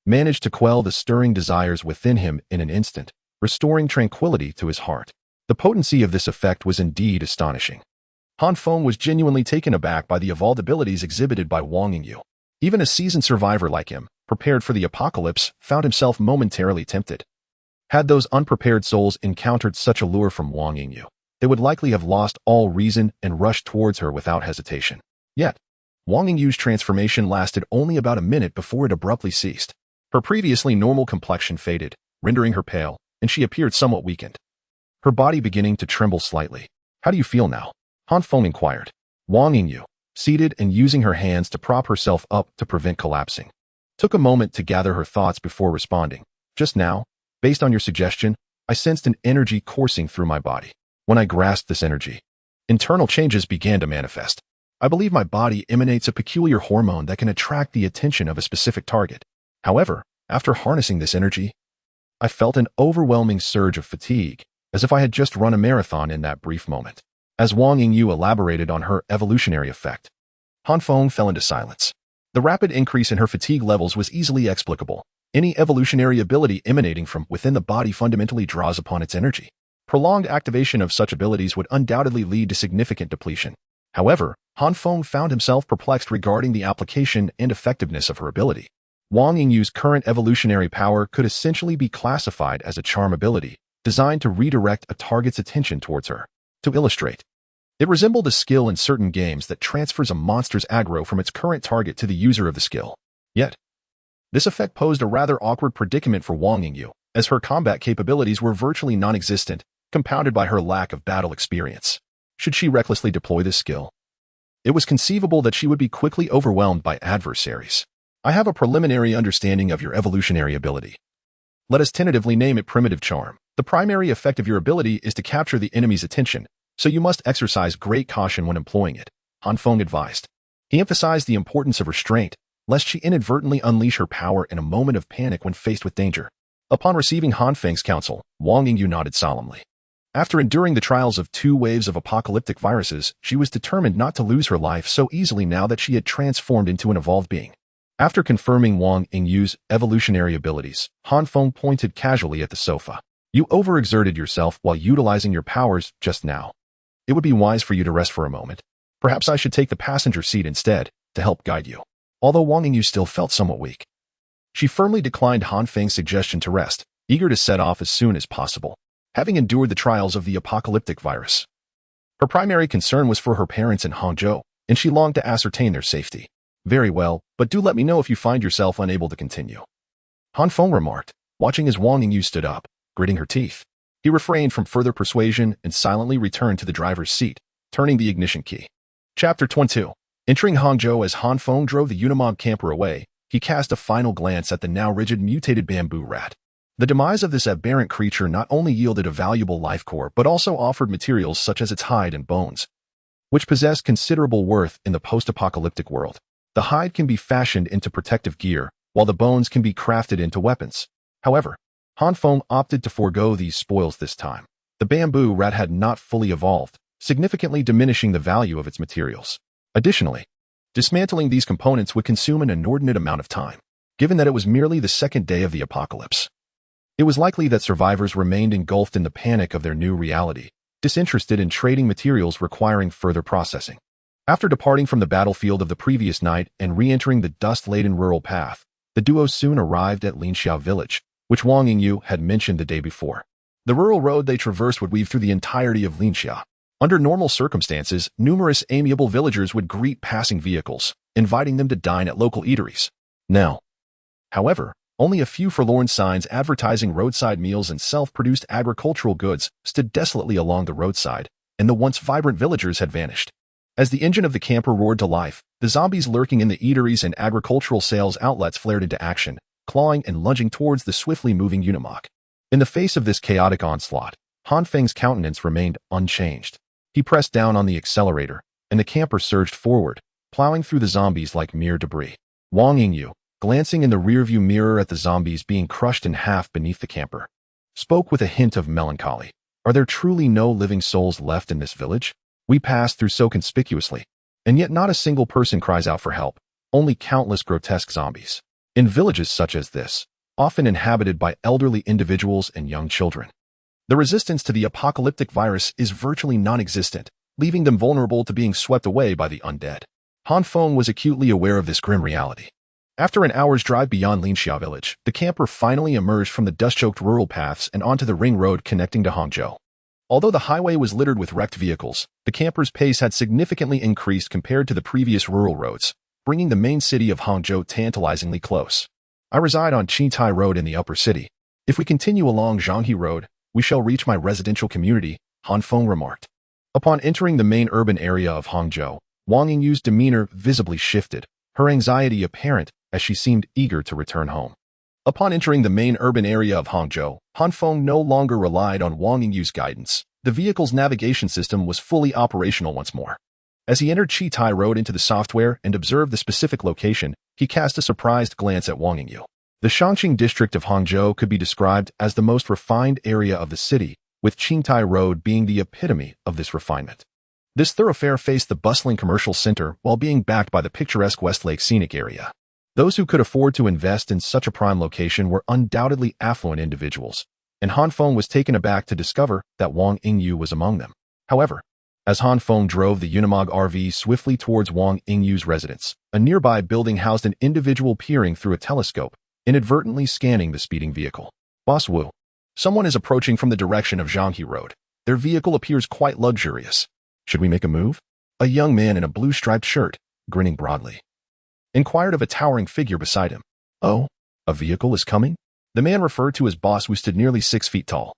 managed to quell the stirring desires within him in an instant, restoring tranquility to his heart. The potency of this effect was indeed astonishing. Han Feng was genuinely taken aback by the evolved abilities exhibited by Wang Yingyu. Even a seasoned survivor like him, prepared for the apocalypse, found himself momentarily tempted. Had those unprepared souls encountered such a lure from Wang Yingyu, they would likely have lost all reason and rushed towards her without hesitation. Yet, Wang Yingyu's transformation lasted only about a minute before it abruptly ceased. Her previously normal complexion faded, rendering her pale, and she appeared somewhat weakened, her body beginning to tremble slightly. "How do you feel now?" Han Feng inquired. Wang Yingyu, seated and using her hands to prop herself up to prevent collapsing, took a moment to gather her thoughts before responding. "Just now, based on your suggestion, I sensed an energy coursing through my body. When I grasped this energy, internal changes began to manifest. I believe my body emanates a peculiar hormone that can attract the attention of a specific target. However, after harnessing this energy, I felt an overwhelming surge of fatigue, as if I had just run a marathon in that brief moment." As Wang Yingyu elaborated on her evolutionary effect, Han Feng fell into silence. The rapid increase in her fatigue levels was easily explicable. Any evolutionary ability emanating from within the body fundamentally draws upon its energy. Prolonged activation of such abilities would undoubtedly lead to significant depletion. However, Han Feng found himself perplexed regarding the application and effectiveness of her ability. Wang Yingyu's current evolutionary power could essentially be classified as a charm ability, designed to redirect a target's attention towards her. To illustrate, it resembled a skill in certain games that transfers a monster's aggro from its current target to the user of the skill. Yet, this effect posed a rather awkward predicament for Wang Yingyu, as her combat capabilities were virtually non-existent, compounded by her lack of battle experience. Should she recklessly deploy this skill, it was conceivable that she would be quickly overwhelmed by adversaries. "I have a preliminary understanding of your evolutionary ability. Let us tentatively name it Primitive Charm. The primary effect of your ability is to capture the enemy's attention, so you must exercise great caution when employing it," Han Feng advised. He emphasized the importance of restraint, lest she inadvertently unleash her power in a moment of panic when faced with danger. Upon receiving Han Feng's counsel, Wang Yingyu nodded solemnly. After enduring the trials of 2 waves of apocalyptic viruses, she was determined not to lose her life so easily now that she had transformed into an evolved being. After confirming Wang Yingyu's evolutionary abilities, Han Feng pointed casually at the sofa. "You overexerted yourself while utilizing your powers just now. It would be wise for you to rest for a moment. Perhaps I should take the passenger seat instead, to help guide you." Although Wang Yingyu still felt somewhat weak, she firmly declined Han Feng's suggestion to rest, eager to set off as soon as possible. Having endured the trials of the apocalyptic virus, her primary concern was for her parents in Hangzhou, and she longed to ascertain their safety. "Very well, but do let me know if you find yourself unable to continue," Han Feng remarked, watching as Wang Yingyu stood up, gritting her teeth. He refrained from further persuasion and silently returned to the driver's seat, turning the ignition key. Chapter 22. Entering Hangzhou as Han Feng drove the Unimog camper away, he cast a final glance at the now rigid mutated bamboo rat. The demise of this aberrant creature not only yielded a valuable life core but also offered materials such as its hide and bones, which possess considerable worth in the post-apocalyptic world. The hide can be fashioned into protective gear, while the bones can be crafted into weapons. However, Han Feng opted to forego these spoils this time. The bamboo rat had not fully evolved, significantly diminishing the value of its materials. Additionally, dismantling these components would consume an inordinate amount of time, given that it was merely the second day of the apocalypse. It was likely that survivors remained engulfed in the panic of their new reality, disinterested in trading materials requiring further processing. After departing from the battlefield of the previous night and re-entering the dust-laden rural path, the duo soon arrived at Linxiao village, which Wang Yingyu had mentioned the day before. The rural road they traversed would weave through the entirety of Linxiao. Under normal circumstances, numerous amiable villagers would greet passing vehicles, inviting them to dine at local eateries. Now, however, only a few forlorn signs advertising roadside meals and self-produced agricultural goods stood desolately along the roadside, and the once vibrant villagers had vanished. As the engine of the camper roared to life, the zombies lurking in the eateries and agricultural sales outlets flared into action, clawing and lunging towards the swiftly moving Unimog. In the face of this chaotic onslaught, Han Feng's countenance remained unchanged. He pressed down on the accelerator, and the camper surged forward, plowing through the zombies like mere debris. Wang Yingyu, glancing in the rearview mirror at the zombies being crushed in half beneath the camper, spoke with a hint of melancholy. "Are there truly no living souls left in this village? We pass through so conspicuously, and yet not a single person cries out for help, only countless grotesque zombies." In villages such as this, often inhabited by elderly individuals and young children, the resistance to the apocalyptic virus is virtually non-existent, leaving them vulnerable to being swept away by the undead. Han Feng was acutely aware of this grim reality. After an hour's drive beyond Linxia village, the camper finally emerged from the dust-choked rural paths and onto the ring road connecting to Hangzhou. Although the highway was littered with wrecked vehicles, the camper's pace had significantly increased compared to the previous rural roads, bringing the main city of Hangzhou tantalizingly close. I reside on Qingtai Road in the upper city. If we continue along Zhanghe Road, we shall reach my residential community, Han Feng remarked. Upon entering the main urban area of Hangzhou, Wang Yingyu's demeanor visibly shifted, her anxiety apparent as she seemed eager to return home. Upon entering the main urban area of Hangzhou, Han Feng no longer relied on Wang Yingyu's guidance. The vehicle's navigation system was fully operational once more. As he entered Qingtai Road into the software and observed the specific location, he cast a surprised glance at Wang Yingyu. The Shangqing district of Hangzhou could be described as the most refined area of the city, with Qingtai Road being the epitome of this refinement. This thoroughfare faced the bustling commercial center while being backed by the picturesque Westlake scenic area. Those who could afford to invest in such a prime location were undoubtedly affluent individuals, and Han Feng was taken aback to discover that Wang Yingyu was among them. However, as Han Feng drove the Unimog RV swiftly towards Wang Yingyu's residence, a nearby building housed an individual peering through a telescope, inadvertently scanning the speeding vehicle. Boss Wu. Someone is approaching from the direction of Zhanghe Road. Their vehicle appears quite luxurious. Should we make a move? A young man in a blue striped shirt, grinning broadly, inquired of a towering figure beside him. Oh, a vehicle is coming? The man referred to as Boss Wu stood nearly 6 feet tall.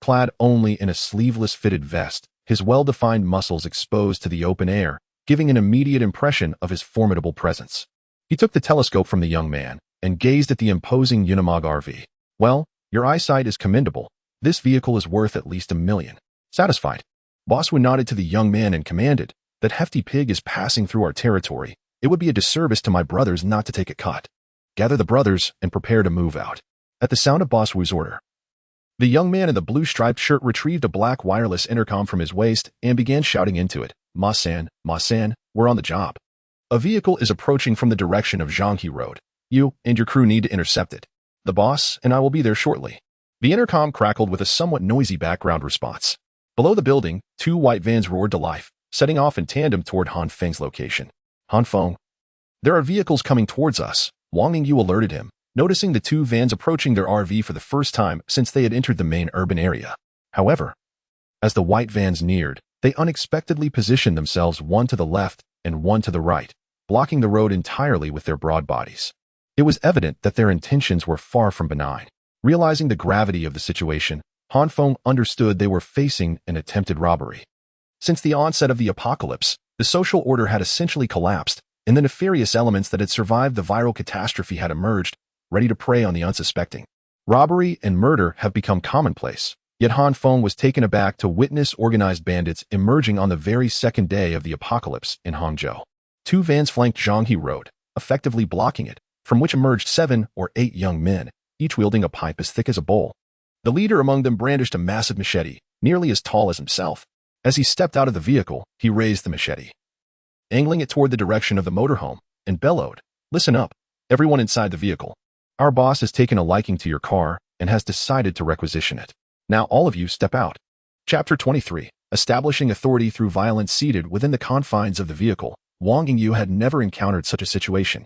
Clad only in a sleeveless fitted vest, his well-defined muscles exposed to the open air, giving an immediate impression of his formidable presence. He took the telescope from the young man and gazed at the imposing Unimog RV. Well, your eyesight is commendable. This vehicle is worth at least $1 million. Satisfied, Boss Wu nodded to the young man and commanded, that hefty pig is passing through our territory. It would be a disservice to my brothers not to take a cut. Gather the brothers and prepare to move out. At the sound of Boss Wu's order, the young man in the blue striped shirt retrieved a black wireless intercom from his waist and began shouting into it. Ma-san, we're on the job. A vehicle is approaching from the direction of Zhanghe Road. You and your crew need to intercept it. The boss and I will be there shortly. The intercom crackled with a somewhat noisy background response. Below the building, 2 white vans roared to life, setting off in tandem toward Han Feng's location. Han Feng. There are vehicles coming towards us, Wang Yingyu alerted him, noticing the 2 vans approaching their RV for the first time since they had entered the main urban area. However, as the white vans neared, they unexpectedly positioned themselves one to the left and one to the right, blocking the road entirely with their broad bodies. It was evident that their intentions were far from benign. Realizing the gravity of the situation, Han Feng understood they were facing an attempted robbery. Since the onset of the apocalypse, the social order had essentially collapsed, and the nefarious elements that had survived the viral catastrophe had emerged, ready to prey on the unsuspecting. Robbery and murder have become commonplace, yet Han Feng was taken aback to witness organized bandits emerging on the very second day of the apocalypse in Hangzhou. 2 vans flanked Zhanghe Road, effectively blocking it, from which emerged 7 or 8 young men, each wielding a pipe as thick as a bowl. The leader among them brandished a massive machete, nearly as tall as himself. As he stepped out of the vehicle, he raised the machete, angling it toward the direction of the motorhome, and bellowed, "Listen up, everyone inside the vehicle. Our boss has taken a liking to your car and has decided to requisition it. Now all of you step out." Chapter 23. Establishing authority through violence. Seated within the confines of the vehicle, Wang Yingyu had never encountered such a situation.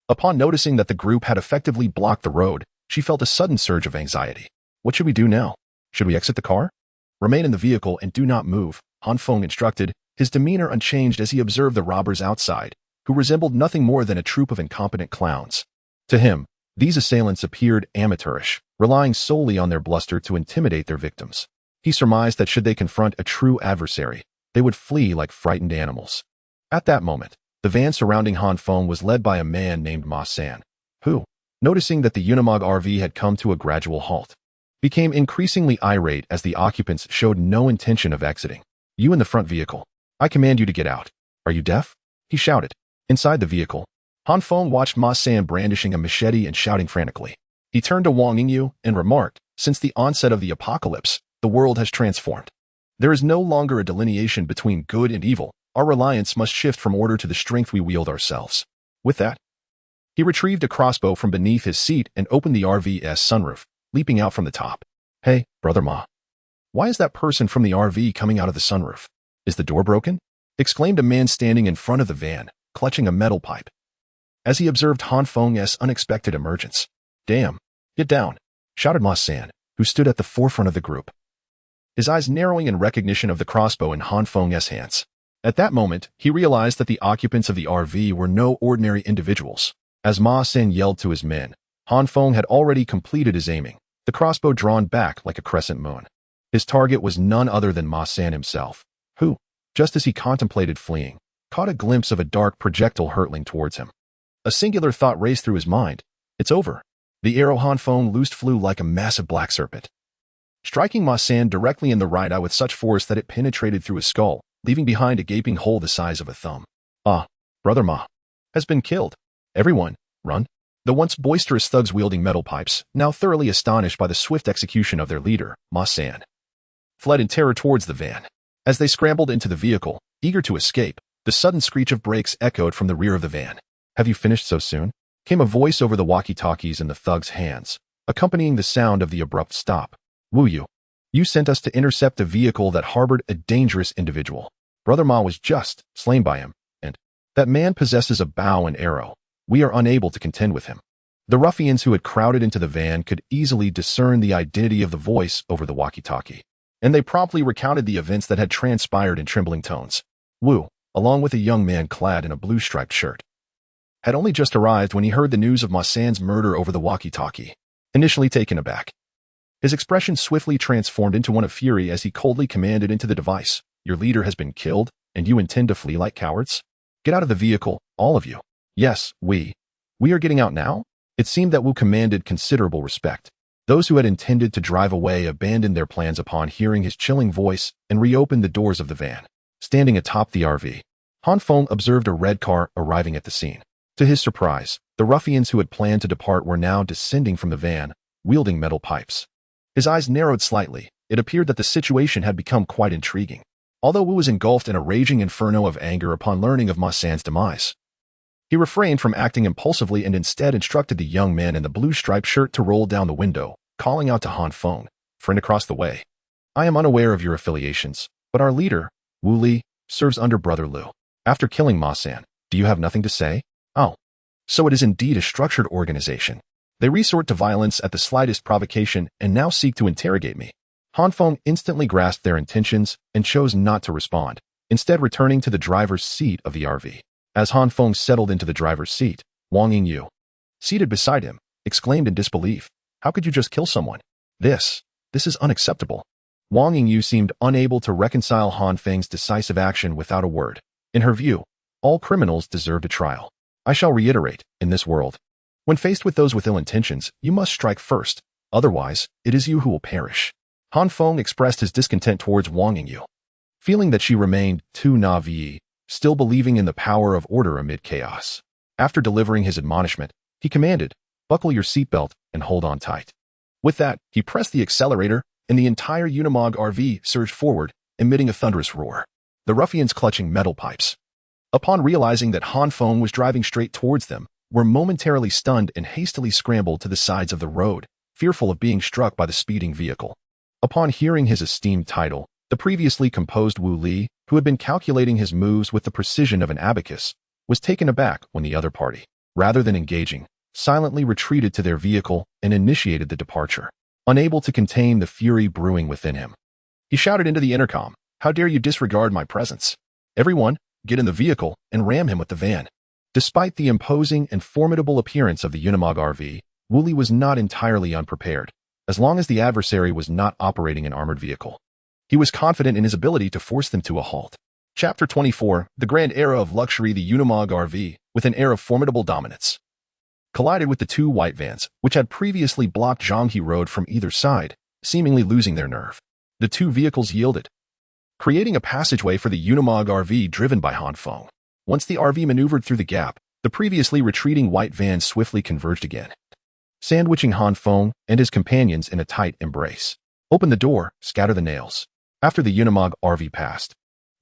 Upon noticing that the group had effectively blocked the road, she felt a sudden surge of anxiety. What should we do now? Should we exit the car? Remain in the vehicle and do not move, Han Feng instructed, his demeanor unchanged as he observed the robbers outside, who resembled nothing more than a troupe of incompetent clowns. To him, these assailants appeared amateurish, relying solely on their bluster to intimidate their victims. He surmised that should they confront a true adversary, they would flee like frightened animals. At that moment, the van surrounding Han Feng was led by a man named Ma San, who, noticing that the Unimog RV had come to a gradual halt, became increasingly irate as the occupants showed no intention of exiting. "You in the front vehicle. I command you to get out. Are you deaf?" he shouted. Inside the vehicle, Han Feng watched Ma San brandishing a machete and shouting frantically. He turned to Wang Yingyu and remarked, "Since the onset of the apocalypse, the world has transformed. There is no longer a delineation between good and evil. Our reliance must shift from order to the strength we wield ourselves." With that, he retrieved a crossbow from beneath his seat and opened the RV's sunroof, leaping out from the top. "Hey, Brother Ma. Why is that person from the RV coming out of the sunroof?" Is the door broken? Exclaimed a man standing in front of the van, clutching a metal pipe, as he observed Han Feng's unexpected emergence. Damn, get down, shouted Ma San, who stood at the forefront of the group, his eyes narrowing in recognition of the crossbow in Han Feng's hands. At that moment, he realized that the occupants of the RV were no ordinary individuals. As Ma San yelled to his men, Han Feng had already completed his aiming, the crossbow drawn back like a crescent moon. His target was none other than Ma San himself, who, just as he contemplated fleeing, caught a glimpse of a dark projectile hurtling towards him. A singular thought raced through his mind. It's over. The arrow Han Feng loosed flew like a massive black serpent, striking Ma San directly in the right eye with such force that it penetrated through his skull, leaving behind a gaping hole the size of a thumb. Ah, Brother Ma has been killed. Everyone, run. The once boisterous thugs wielding metal pipes, now thoroughly astonished by the swift execution of their leader, Ma San, fled in terror towards the van. As they scrambled into the vehicle, eager to escape, the sudden screech of brakes echoed from the rear of the van. Have you finished so soon? Came a voice over the walkie-talkies in the thug's hands, accompanying the sound of the abrupt stop. Wu Yu, you sent us to intercept a vehicle that harbored a dangerous individual. Brother Ma was just slain by him, and that man possesses a bow and arrow. We are unable to contend with him. The ruffians who had crowded into the van could easily discern the identity of the voice over the walkie-talkie, and they promptly recounted the events that had transpired in trembling tones. Wu, along with a young man clad in a blue striped shirt, had only just arrived when he heard the news of Ma San's murder over the walkie-talkie. Initially taken aback, his expression swiftly transformed into one of fury as he coldly commanded into the device, your leader has been killed, and you intend to flee like cowards? Get out of the vehicle, all of you. Yes, we are getting out now? It seemed that Wu commanded considerable respect. Those who had intended to drive away abandoned their plans upon hearing his chilling voice and reopened the doors of the van. Standing atop the RV, Han Feng observed a red car arriving at the scene. To his surprise, the ruffians who had planned to depart were now descending from the van, wielding metal pipes. His eyes narrowed slightly. It appeared that the situation had become quite intriguing. Although Wu was engulfed in a raging inferno of anger upon learning of Ma San's demise, he refrained from acting impulsively and instead instructed the young man in the blue striped shirt to roll down the window, calling out to Han Feng, friend across the way. I am unaware of your affiliations, but our leader, Wu Li, serves under Brother Liu. After killing Ma San, do you have nothing to say? Oh, so it is indeed a structured organization. They resort to violence at the slightest provocation and now seek to interrogate me. Han Feng instantly grasped their intentions and chose not to respond, instead returning to the driver's seat of the RV. As Han Feng settled into the driver's seat, Wang Yingyu, seated beside him, exclaimed in disbelief, how could you just kill someone? This is unacceptable. Wang Yingyu seemed unable to reconcile Han Feng's decisive action without a word. In her view, all criminals deserved a trial. I shall reiterate, in this world, when faced with those with ill intentions, you must strike first, otherwise, it is you who will perish. Han Feng expressed his discontent towards Wang Yingyu, feeling that she remained too naive, still believing in the power of order amid chaos. After delivering his admonishment, he commanded, buckle your seatbelt and hold on tight. With that, he pressed the accelerator, and the entire Unimog RV surged forward, emitting a thunderous roar. The ruffians clutching metal pipes, upon realizing that Han Feng was driving straight towards them, were momentarily stunned and hastily scrambled to the sides of the road, fearful of being struck by the speeding vehicle. Upon hearing his esteemed title, the previously composed Wu Li, who had been calculating his moves with the precision of an abacus, was taken aback when the other party, rather than engaging, silently retreated to their vehicle and initiated the departure, unable to contain the fury brewing within him. He shouted into the intercom, how dare you disregard my presence? Everyone, get in the vehicle and ram him with the van. Despite the imposing and formidable appearance of the Unimog RV, Wu Li was not entirely unprepared, as long as the adversary was not operating an armored vehicle. He was confident in his ability to force them to a halt. Chapter 24, the grand era of luxury. The Unimog RV, with an air of formidable dominance, collided with the two white vans, which had previously blocked Zhanghe Road from either side, seemingly losing their nerve. The two vehicles yielded, creating a passageway for the Unimog RV driven by Han Feng. Once the RV maneuvered through the gap, the previously retreating white van swiftly converged again, sandwiching Han Feng and his companions in a tight embrace. Open the door, scatter the nails. After the Unimog RV passed,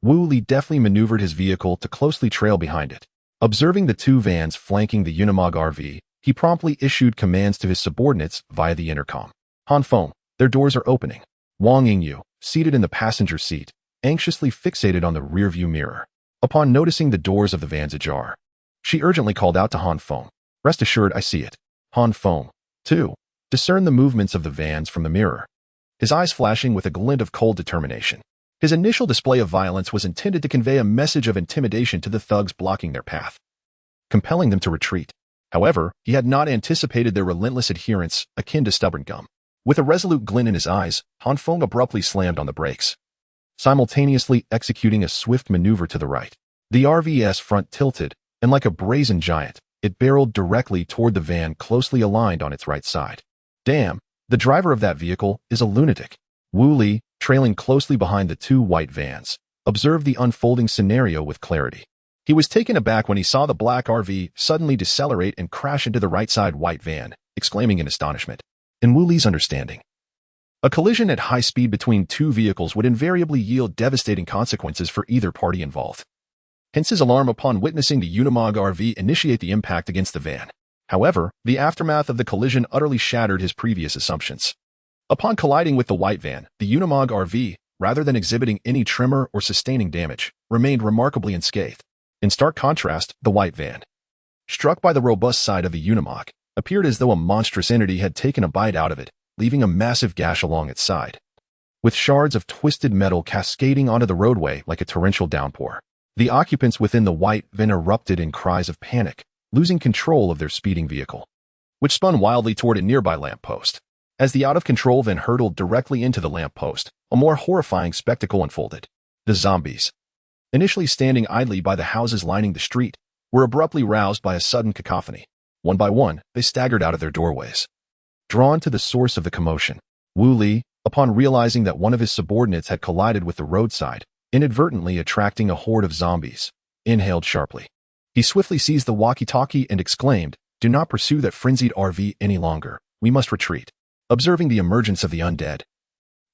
Wu Li deftly maneuvered his vehicle to closely trail behind it. Observing the two vans flanking the Unimog RV, he promptly issued commands to his subordinates via the intercom. Han Feng, their doors are opening. Wang Yingyu, seated in the passenger seat, anxiously fixated on the rearview mirror. Upon noticing the doors of the vans ajar, she urgently called out to Han Feng. "Rest assured, I see it." Han Feng, too, discerned the movements of the vans from the mirror, his eyes flashing with a glint of cold determination. His initial display of violence was intended to convey a message of intimidation to the thugs blocking their path, compelling them to retreat. However, he had not anticipated their relentless adherence, akin to stubborn gum. With a resolute glint in his eyes, Han Feng abruptly slammed on the brakes, simultaneously executing a swift maneuver to the right. The RV's front tilted, and like a brazen giant, it barreled directly toward the van closely aligned on its right side. "Damn, the driver of that vehicle is a lunatic." Wu Li, trailing closely behind the two white vans, observed the unfolding scenario with clarity. He was taken aback when he saw the black RV suddenly decelerate and crash into the right-side white van, exclaiming in astonishment. In Wu Li's understanding, a collision at high speed between two vehicles would invariably yield devastating consequences for either party involved. Hence his alarm upon witnessing the Unimog RV initiate the impact against the van. However, the aftermath of the collision utterly shattered his previous assumptions. Upon colliding with the white van, the Unimog RV, rather than exhibiting any tremor or sustaining damage, remained remarkably unscathed. In stark contrast, the white van, struck by the robust side of the Unimog, appeared as though a monstrous entity had taken a bite out of it, leaving a massive gash along its side, with shards of twisted metal cascading onto the roadway like a torrential downpour. The occupants within the white van erupted in cries of panic, losing control of their speeding vehicle, which spun wildly toward a nearby lamppost. As the out-of-control van hurtled directly into the lamppost, a more horrifying spectacle unfolded. The zombies, initially standing idly by the houses lining the street, were abruptly roused by a sudden cacophony. One by one, they staggered out of their doorways, drawn to the source of the commotion. Wu Li, upon realizing that one of his subordinates had collided with the roadside, inadvertently attracting a horde of zombies, inhaled sharply. He swiftly seized the walkie-talkie and exclaimed, "Do not pursue that frenzied RV any longer. We must retreat." Observing the emergence of the undead,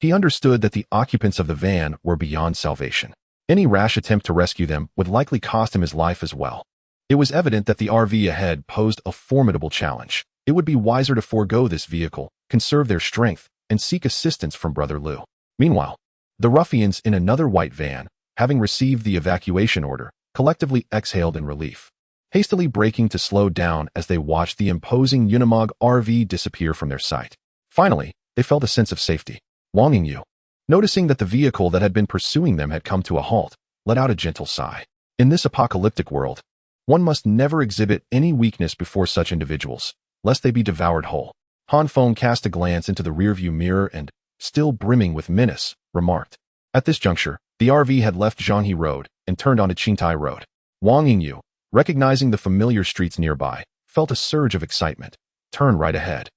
he understood that the occupants of the van were beyond salvation. Any rash attempt to rescue them would likely cost him his life as well. It was evident that the RV ahead posed a formidable challenge. It would be wiser to forego this vehicle, conserve their strength, and seek assistance from Brother Liu. Meanwhile, the ruffians in another white van, having received the evacuation order, collectively exhaled in relief, hastily braking to slow down as they watched the imposing Unimog RV disappear from their sight. Finally, they felt a sense of safety. Wang Yingyu, noticing that the vehicle that had been pursuing them had come to a halt, let out a gentle sigh. In this apocalyptic world, one must never exhibit any weakness before such individuals, lest they be devoured whole. Han Feng cast a glance into the rearview mirror and, still brimming with menace, remarked. At this juncture, the RV had left Zhanghe Road and turned onto Qingtai Road. Wang Yingyu, recognizing the familiar streets nearby, felt a surge of excitement. "Turn right ahead.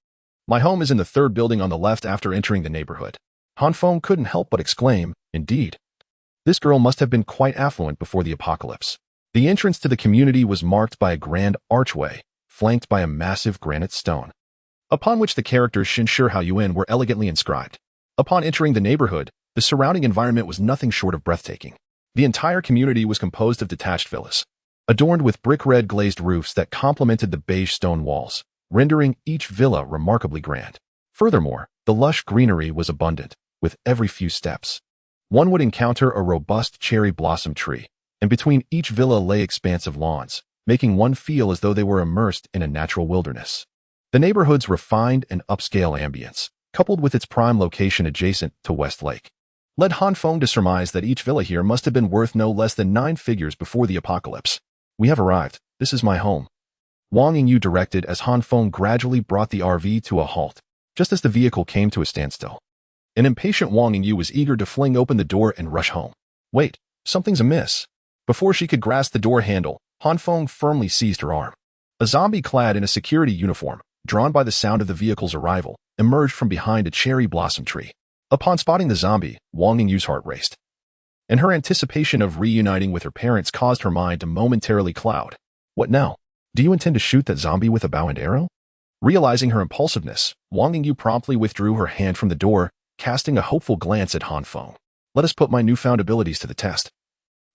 My home is in the third building on the left after entering the neighborhood." Han Feng couldn't help but exclaim, "Indeed. This girl must have been quite affluent before the apocalypse." The entrance to the community was marked by a grand archway, flanked by a massive granite stone, upon which the characters Shinshi Haoyuan were elegantly inscribed. Upon entering the neighborhood, the surrounding environment was nothing short of breathtaking. The entire community was composed of detached villas, adorned with brick-red glazed roofs that complemented the beige stone walls, rendering each villa remarkably grand. Furthermore, the lush greenery was abundant. With every few steps, one would encounter a robust cherry blossom tree, and between each villa lay expansive lawns, making one feel as though they were immersed in a natural wilderness. The neighborhood's refined and upscale ambience, coupled with its prime location adjacent to West Lake, led Han Feng to surmise that each villa here must have been worth no less than 9 figures before the apocalypse. "We have arrived. This is my home," Wang Yingyu directed as Han Feng gradually brought the RV to a halt, just as the vehicle came to a standstill. An impatient Wang Yingyu was eager to fling open the door and rush home. "Wait, something's amiss." Before she could grasp the door handle, Han Feng firmly seized her arm. A zombie clad in a security uniform, drawn by the sound of the vehicle's arrival, emerged from behind a cherry blossom tree. Upon spotting the zombie, Wang Yingyu's heart raced, and her anticipation of reuniting with her parents caused her mind to momentarily cloud. "What now? Do you intend to shoot that zombie with a bow and arrow?" Realizing her impulsiveness, Wang Yingyu promptly withdrew her hand from the door, casting a hopeful glance at Han Feng. "Let us put my newfound abilities to the test.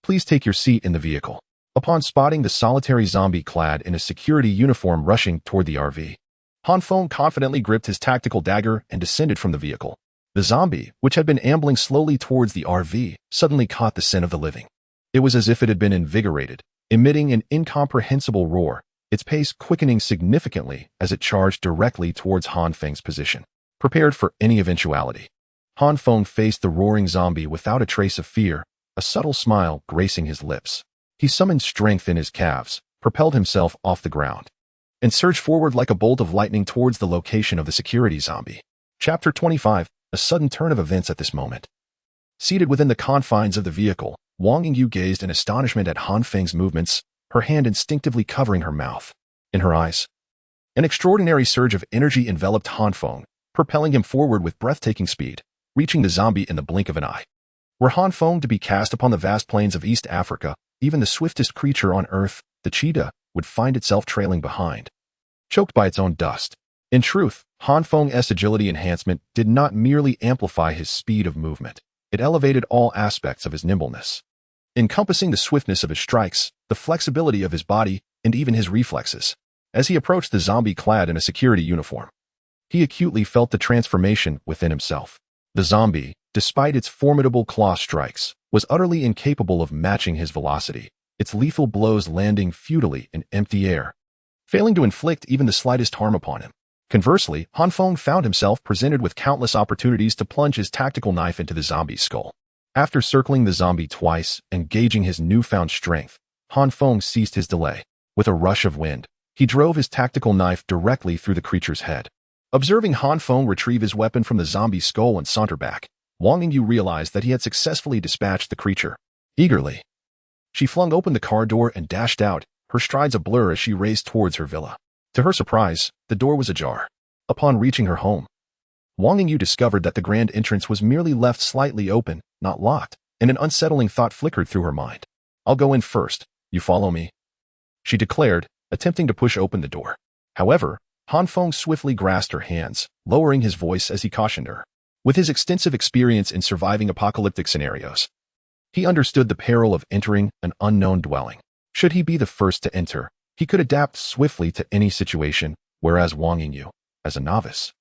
Please take your seat in the vehicle." Upon spotting the solitary zombie clad in a security uniform rushing toward the RV, Han Feng confidently gripped his tactical dagger and descended from the vehicle. The zombie, which had been ambling slowly towards the RV, suddenly caught the scent of the living. It was as if it had been invigorated, emitting an incomprehensible roar, its pace quickening significantly as it charged directly towards Han Feng's position. Prepared for any eventuality, Han Feng faced the roaring zombie without a trace of fear, a subtle smile gracing his lips. He summoned strength in his calves, propelled himself off the ground, and surged forward like a bolt of lightning towards the location of the security zombie. Chapter 25. A sudden turn of events at this moment. Seated within the confines of the vehicle, Wang Yingyu gazed in astonishment at Han Feng's movements, her hand instinctively covering her mouth. In her eyes, an extraordinary surge of energy enveloped Han Feng, propelling him forward with breathtaking speed, reaching the zombie in the blink of an eye. Were Han Feng to be cast upon the vast plains of East Africa, even the swiftest creature on Earth, the cheetah, would find itself trailing behind, choked by its own dust. In truth, Han Feng's agility enhancement did not merely amplify his speed of movement, it elevated all aspects of his nimbleness, encompassing the swiftness of his strikes, the flexibility of his body, and even his reflexes. As he approached the zombie clad in a security uniform, he acutely felt the transformation within himself. The zombie, despite its formidable claw strikes, was utterly incapable of matching his velocity, its lethal blows landing futilely in empty air, failing to inflict even the slightest harm upon him. Conversely, Han Feng found himself presented with countless opportunities to plunge his tactical knife into the zombie's skull. After circling the zombie twice and gauging his newfound strength, Han Feng ceased his delay. With a rush of wind, he drove his tactical knife directly through the creature's head. Observing Han Feng retrieve his weapon from the zombie's skull and saunter back, Wang Yingyu realized that he had successfully dispatched the creature. Eagerly, she flung open the car door and dashed out, her strides a blur as she raced towards her villa. To her surprise, the door was ajar. Upon reaching her home, Wang Yingyu discovered that the grand entrance was merely left slightly open, not locked, and an unsettling thought flickered through her mind. "I'll go in first, you follow me," she declared, attempting to push open the door. However, Han Feng swiftly grasped her hands, lowering his voice as he cautioned her. With his extensive experience in surviving apocalyptic scenarios, he understood the peril of entering an unknown dwelling. Should he be the first to enter, he could adapt swiftly to any situation, whereas Wang Yingyu, as a novice,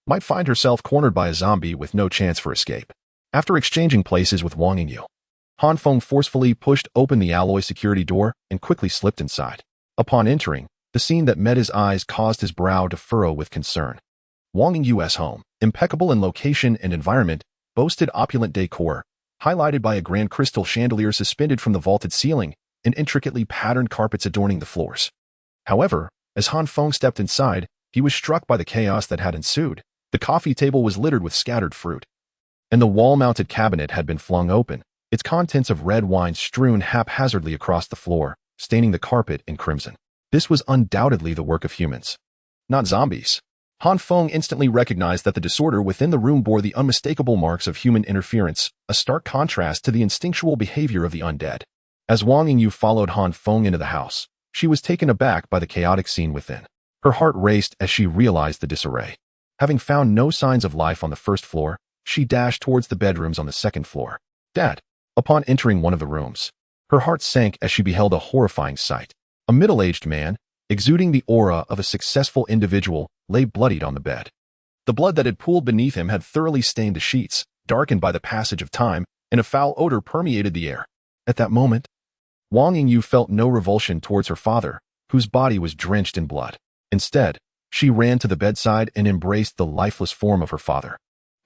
might find herself cornered by a zombie with no chance for escape. After exchanging places with Wang Yingyu, Han Feng forcefully pushed open the alloy security door and quickly slipped inside. Upon entering, the scene that met his eyes caused his brow to furrow with concern. Wang Yingyu's home, impeccable in location and environment, boasted opulent decor, highlighted by a grand crystal chandelier suspended from the vaulted ceiling and intricately patterned carpets adorning the floors. However, as Han Feng stepped inside, he was struck by the chaos that had ensued. The coffee table was littered with scattered fruit, and the wall-mounted cabinet had been flung open, its contents of red wine strewn haphazardly across the floor, staining the carpet in crimson. This was undoubtedly the work of humans, not zombies. Han Feng instantly recognized that the disorder within the room bore the unmistakable marks of human interference, a stark contrast to the instinctual behavior of the undead. As Wang Yingyu followed Han Feng into the house, she was taken aback by the chaotic scene within. Her heart raced as she realized the disarray. Having found no signs of life on the first floor, she dashed towards the bedrooms on the second floor. "Dad!" Upon entering one of the rooms, her heart sank as she beheld a horrifying sight. A middle-aged man, exuding the aura of a successful individual, lay bloodied on the bed. The blood that had pooled beneath him had thoroughly stained the sheets, darkened by the passage of time, and a foul odor permeated the air. At that moment, Wang Yingyu felt no revulsion towards her father, whose body was drenched in blood. Instead, she ran to the bedside and embraced the lifeless form of her father,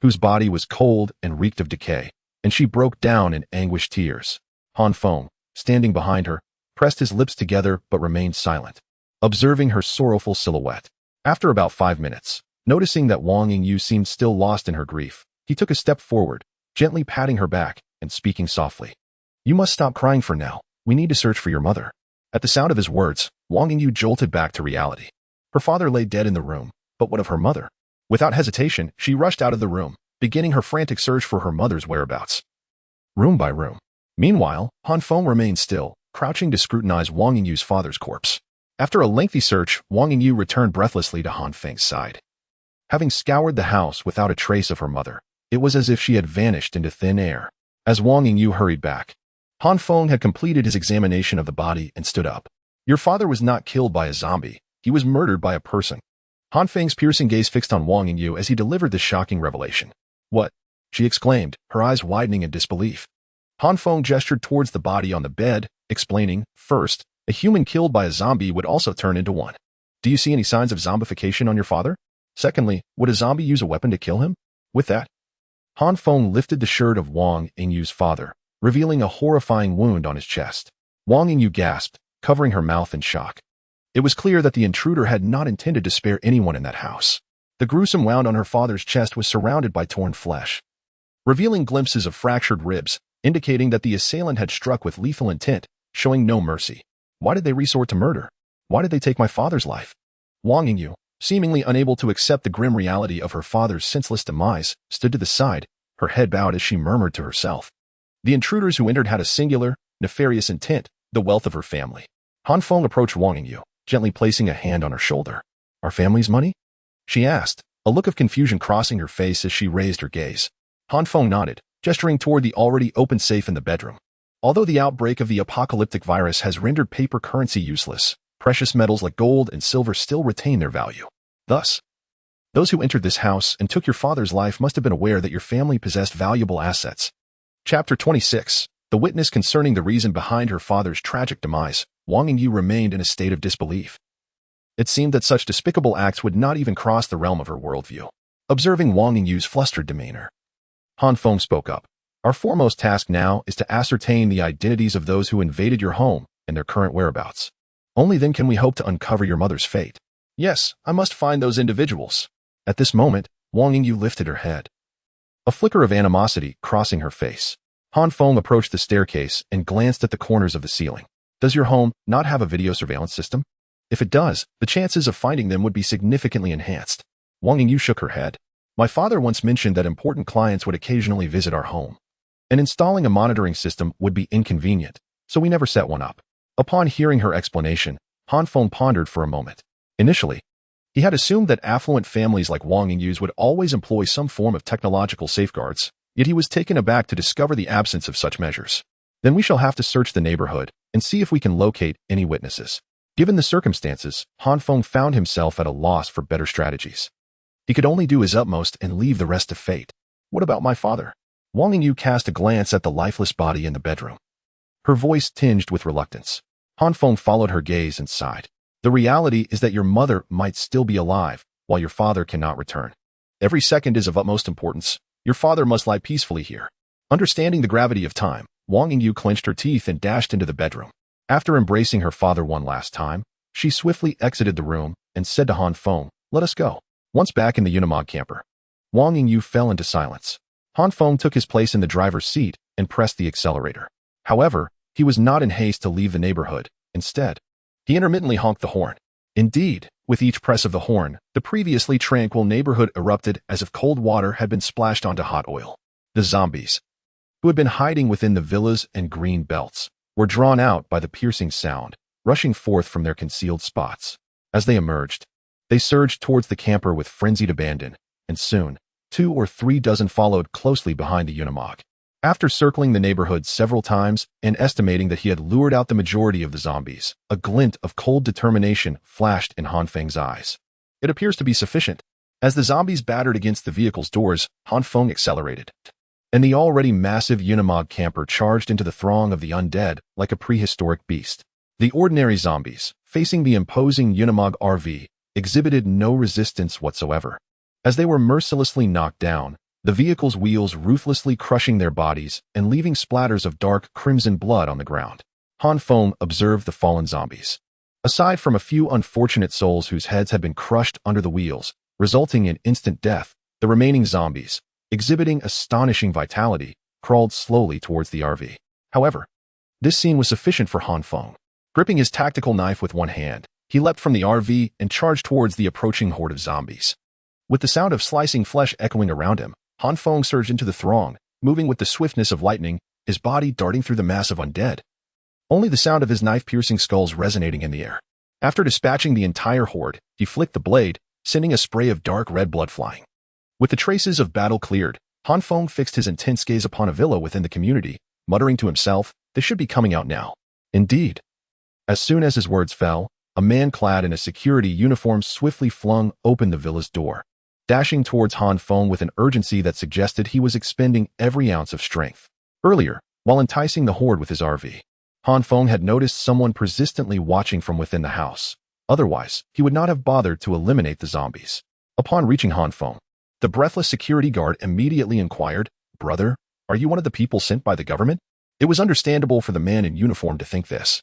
whose body was cold and reeked of decay, and she broke down in anguished tears. Han Feng, standing behind her, pressed his lips together but remained silent, observing her sorrowful silhouette. After about 5 minutes, noticing that Wang Yingyu seemed still lost in her grief, he took a step forward, gently patting her back and speaking softly. "You must stop crying for now. We need to search for your mother." At the sound of his words, Wang Yingyu jolted back to reality. Her father lay dead in the room, but what of her mother? Without hesitation, she rushed out of the room, beginning her frantic search for her mother's whereabouts, room by room. Meanwhile, Han Feng remained still, crouching to scrutinize Wang Yingyu's father's corpse. After a lengthy search, Wang Yingyu returned breathlessly to Han Feng's side. Having scoured the house without a trace of her mother, it was as if she had vanished into thin air. As Wang Yingyu hurried back, Han Feng had completed his examination of the body and stood up. "Your father was not killed by a zombie. He was murdered by a person." Han Feng's piercing gaze fixed on Wang Yingyu as he delivered this shocking revelation. What? She exclaimed, her eyes widening in disbelief. Han Feng gestured towards the body on the bed, explaining, first, a human killed by a zombie would also turn into one. Do you see any signs of zombification on your father? Secondly, would a zombie use a weapon to kill him? With that, Han Feng lifted the shirt of Wang Yingyu's father, revealing a horrifying wound on his chest. Wang Yingyu gasped, covering her mouth in shock. It was clear that the intruder had not intended to spare anyone in that house. The gruesome wound on her father's chest was surrounded by torn flesh, revealing glimpses of fractured ribs, indicating that the assailant had struck with lethal intent, showing no mercy. Why did they resort to murder? Why did they take my father's life? Wang Yingyu, seemingly unable to accept the grim reality of her father's senseless demise, stood to the side, her head bowed as she murmured to herself. The intruders who entered had a singular, nefarious intent, the wealth of her family. Han Feng approached Wang Yingyu, gently placing a hand on her shoulder. Our family's money? She asked, a look of confusion crossing her face as she raised her gaze. Han Feng nodded, gesturing toward the already open safe in the bedroom. Although the outbreak of the apocalyptic virus has rendered paper currency useless, precious metals like gold and silver still retain their value. Thus, those who entered this house and took your father's life must have been aware that your family possessed valuable assets. Chapter 26. The witness concerning the reason behind her father's tragic demise. Wang Yingyu remained in a state of disbelief. It seemed that such despicable acts would not even cross the realm of her worldview. Observing Wang Yingyu's flustered demeanor, Han Feng spoke up. Our foremost task now is to ascertain the identities of those who invaded your home and their current whereabouts. Only then can we hope to uncover your mother's fate. Yes, I must find those individuals. At this moment, Wang Yingyu lifted her head, a flicker of animosity crossing her face. Han Feng approached the staircase and glanced at the corners of the ceiling. Does your home not have a video surveillance system? If it does, the chances of finding them would be significantly enhanced. Wang Yingyu shook her head. My father once mentioned that important clients would occasionally visit our home, and installing a monitoring system would be inconvenient, so we never set one up. Upon hearing her explanation, Han Feng pondered for a moment. Initially, he had assumed that affluent families like Wang Yingyu's would always employ some form of technological safeguards, yet he was taken aback to discover the absence of such measures. Then we shall have to search the neighborhood and see if we can locate any witnesses. Given the circumstances, Han Feng found himself at a loss for better strategies. He could only do his utmost and leave the rest to fate. What about my father? Wang Yingyu cast a glance at the lifeless body in the bedroom, her voice tinged with reluctance. Han Feng followed her gaze and sighed. The reality is that your mother might still be alive, while your father cannot return. Every second is of utmost importance. Your father must lie peacefully here. Understanding the gravity of time, Wang Yingyu clenched her teeth and dashed into the bedroom. After embracing her father one last time, she swiftly exited the room and said to Han Feng, let us go. Once back in the Unimog camper, Wang Yingyu fell into silence. Han Feng took his place in the driver's seat and pressed the accelerator. However, he was not in haste to leave the neighborhood. Instead, he intermittently honked the horn. Indeed, with each press of the horn, the previously tranquil neighborhood erupted as if cold water had been splashed onto hot oil. The zombies, who had been hiding within the villas and green belts, were drawn out by the piercing sound, rushing forth from their concealed spots. As they emerged, they surged towards the camper with frenzied abandon, and soon, 2 or 3 dozen followed closely behind the Unimog. After circling the neighborhood several times and estimating that he had lured out the majority of the zombies, a glint of cold determination flashed in Han Feng's eyes. It appears to be sufficient. As the zombies battered against the vehicle's doors, Han Feng accelerated, and the already massive Unimog camper charged into the throng of the undead like a prehistoric beast. The ordinary zombies, facing the imposing Unimog RV, exhibited no resistance whatsoever. As they were mercilessly knocked down, the vehicle's wheels ruthlessly crushing their bodies and leaving splatters of dark crimson blood on the ground. Han Feng observed the fallen zombies. Aside from a few unfortunate souls whose heads had been crushed under the wheels, resulting in instant death, the remaining zombies, exhibiting astonishing vitality, crawled slowly towards the RV. However, this scene was sufficient for Han Feng. Gripping his tactical knife with one hand, he leapt from the RV and charged towards the approaching horde of zombies. With the sound of slicing flesh echoing around him, Han Feng surged into the throng, moving with the swiftness of lightning, his body darting through the mass of undead. Only the sound of his knife-piercing skulls resonating in the air. After dispatching the entire horde, he flicked the blade, sending a spray of dark red blood flying. With the traces of battle cleared, Han Feng fixed his intense gaze upon a villa within the community, muttering to himself, they should be coming out now. Indeed. As soon as his words fell, a man clad in a security uniform swiftly flung open the villa's door. dashing towards Han Feng with an urgency that suggested he was expending every ounce of strength. Earlier, while enticing the horde with his RV, Han Feng had noticed someone persistently watching from within the house. Otherwise, he would not have bothered to eliminate the zombies. Upon reaching Han Feng, the breathless security guard immediately inquired, "Brother, are you one of the people sent by the government?" It was understandable for the man in uniform to think this,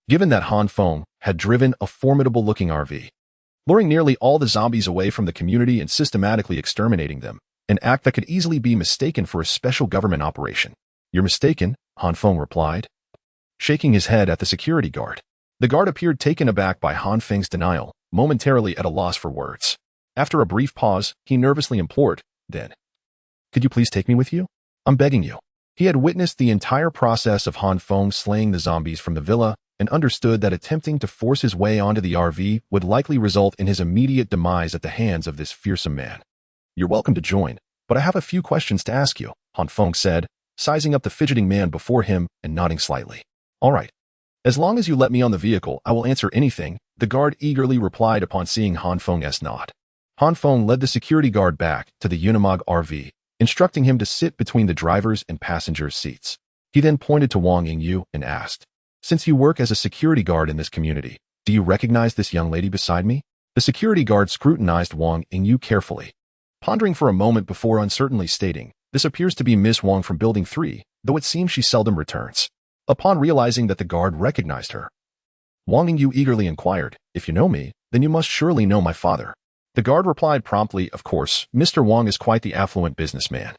given that Han Feng had driven a formidable-looking RV, luring nearly all the zombies away from the community and systematically exterminating them, an act that could easily be mistaken for a special government operation. "You're mistaken," Han Feng replied, shaking his head at the security guard. The guard appeared taken aback by Han Feng's denial, momentarily at a loss for words. After a brief pause, he nervously implored, "Then, could you please take me with you? I'm begging you." He had witnessed the entire process of Han Feng slaying the zombies from the villa and understood that attempting to force his way onto the RV would likely result in his immediate demise at the hands of this fearsome man. "You're welcome to join, but I have a few questions to ask you," Han Feng said, sizing up the fidgeting man before him and nodding slightly. "All right. As long as you let me on the vehicle, I will answer anything," the guard eagerly replied upon seeing Han Feng's nod. Han Feng led the security guard back to the Unimog RV, instructing him to sit between the driver's and passenger's seats. He then pointed to Wang Yingyu and asked, "Since you work as a security guard in this community, do you recognize this young lady beside me?" The security guard scrutinized Wang Yingyu carefully, pondering for a moment before uncertainly stating, "This appears to be Miss Wang from Building 3, though it seems she seldom returns." Upon realizing that the guard recognized her, Wang Yingyu eagerly inquired, "If you know me, then you must surely know my father." The guard replied promptly, "Of course, Mr. Wang is quite the affluent businessman.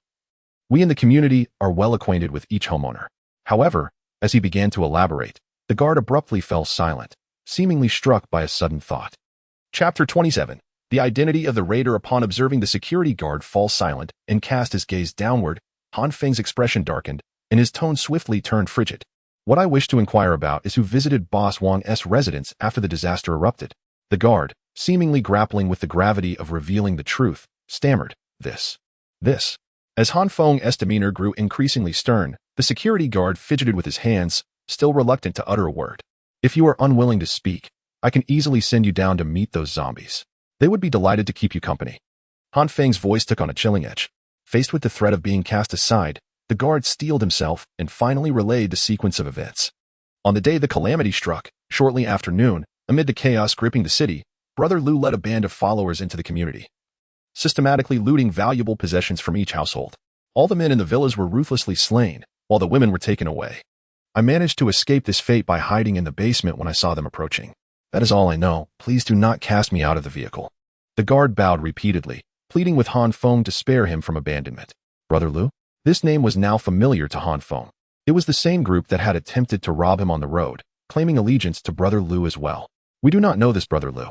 We in the community are well acquainted with each homeowner." However, as he began to elaborate, the guard abruptly fell silent, seemingly struck by a sudden thought. Chapter 27. The identity of the raider. Upon observing the security guard fall silent and cast his gaze downward, Han Feng's expression darkened, and his tone swiftly turned frigid. "What I wish to inquire about is who visited Boss Wang's residence after the disaster erupted." The guard, seemingly grappling with the gravity of revealing the truth, stammered, This. As Han Feng's demeanor grew increasingly stern, the security guard fidgeted with his hands, still reluctant to utter a word. "If you are unwilling to speak, I can easily send you down to meet those zombies. They would be delighted to keep you company." Han Feng's voice took on a chilling edge. Faced with the threat of being cast aside, the guard steeled himself and finally relayed the sequence of events. On the day the calamity struck, shortly after noon, amid the chaos gripping the city, Brother Lu led a band of followers into the community, systematically looting valuable possessions from each household. All the men in the villas were ruthlessly slain, while the women were taken away. I managed to escape this fate by hiding in the basement when I saw them approaching. That is all I know. Please do not cast me out of the vehicle. The guard bowed repeatedly, pleading with Han Feng to spare him from abandonment. Brother Lu? This name was now familiar to Han Feng. It was the same group that had attempted to rob him on the road, claiming allegiance to Brother Lu as well. "We do not know this Brother Lu."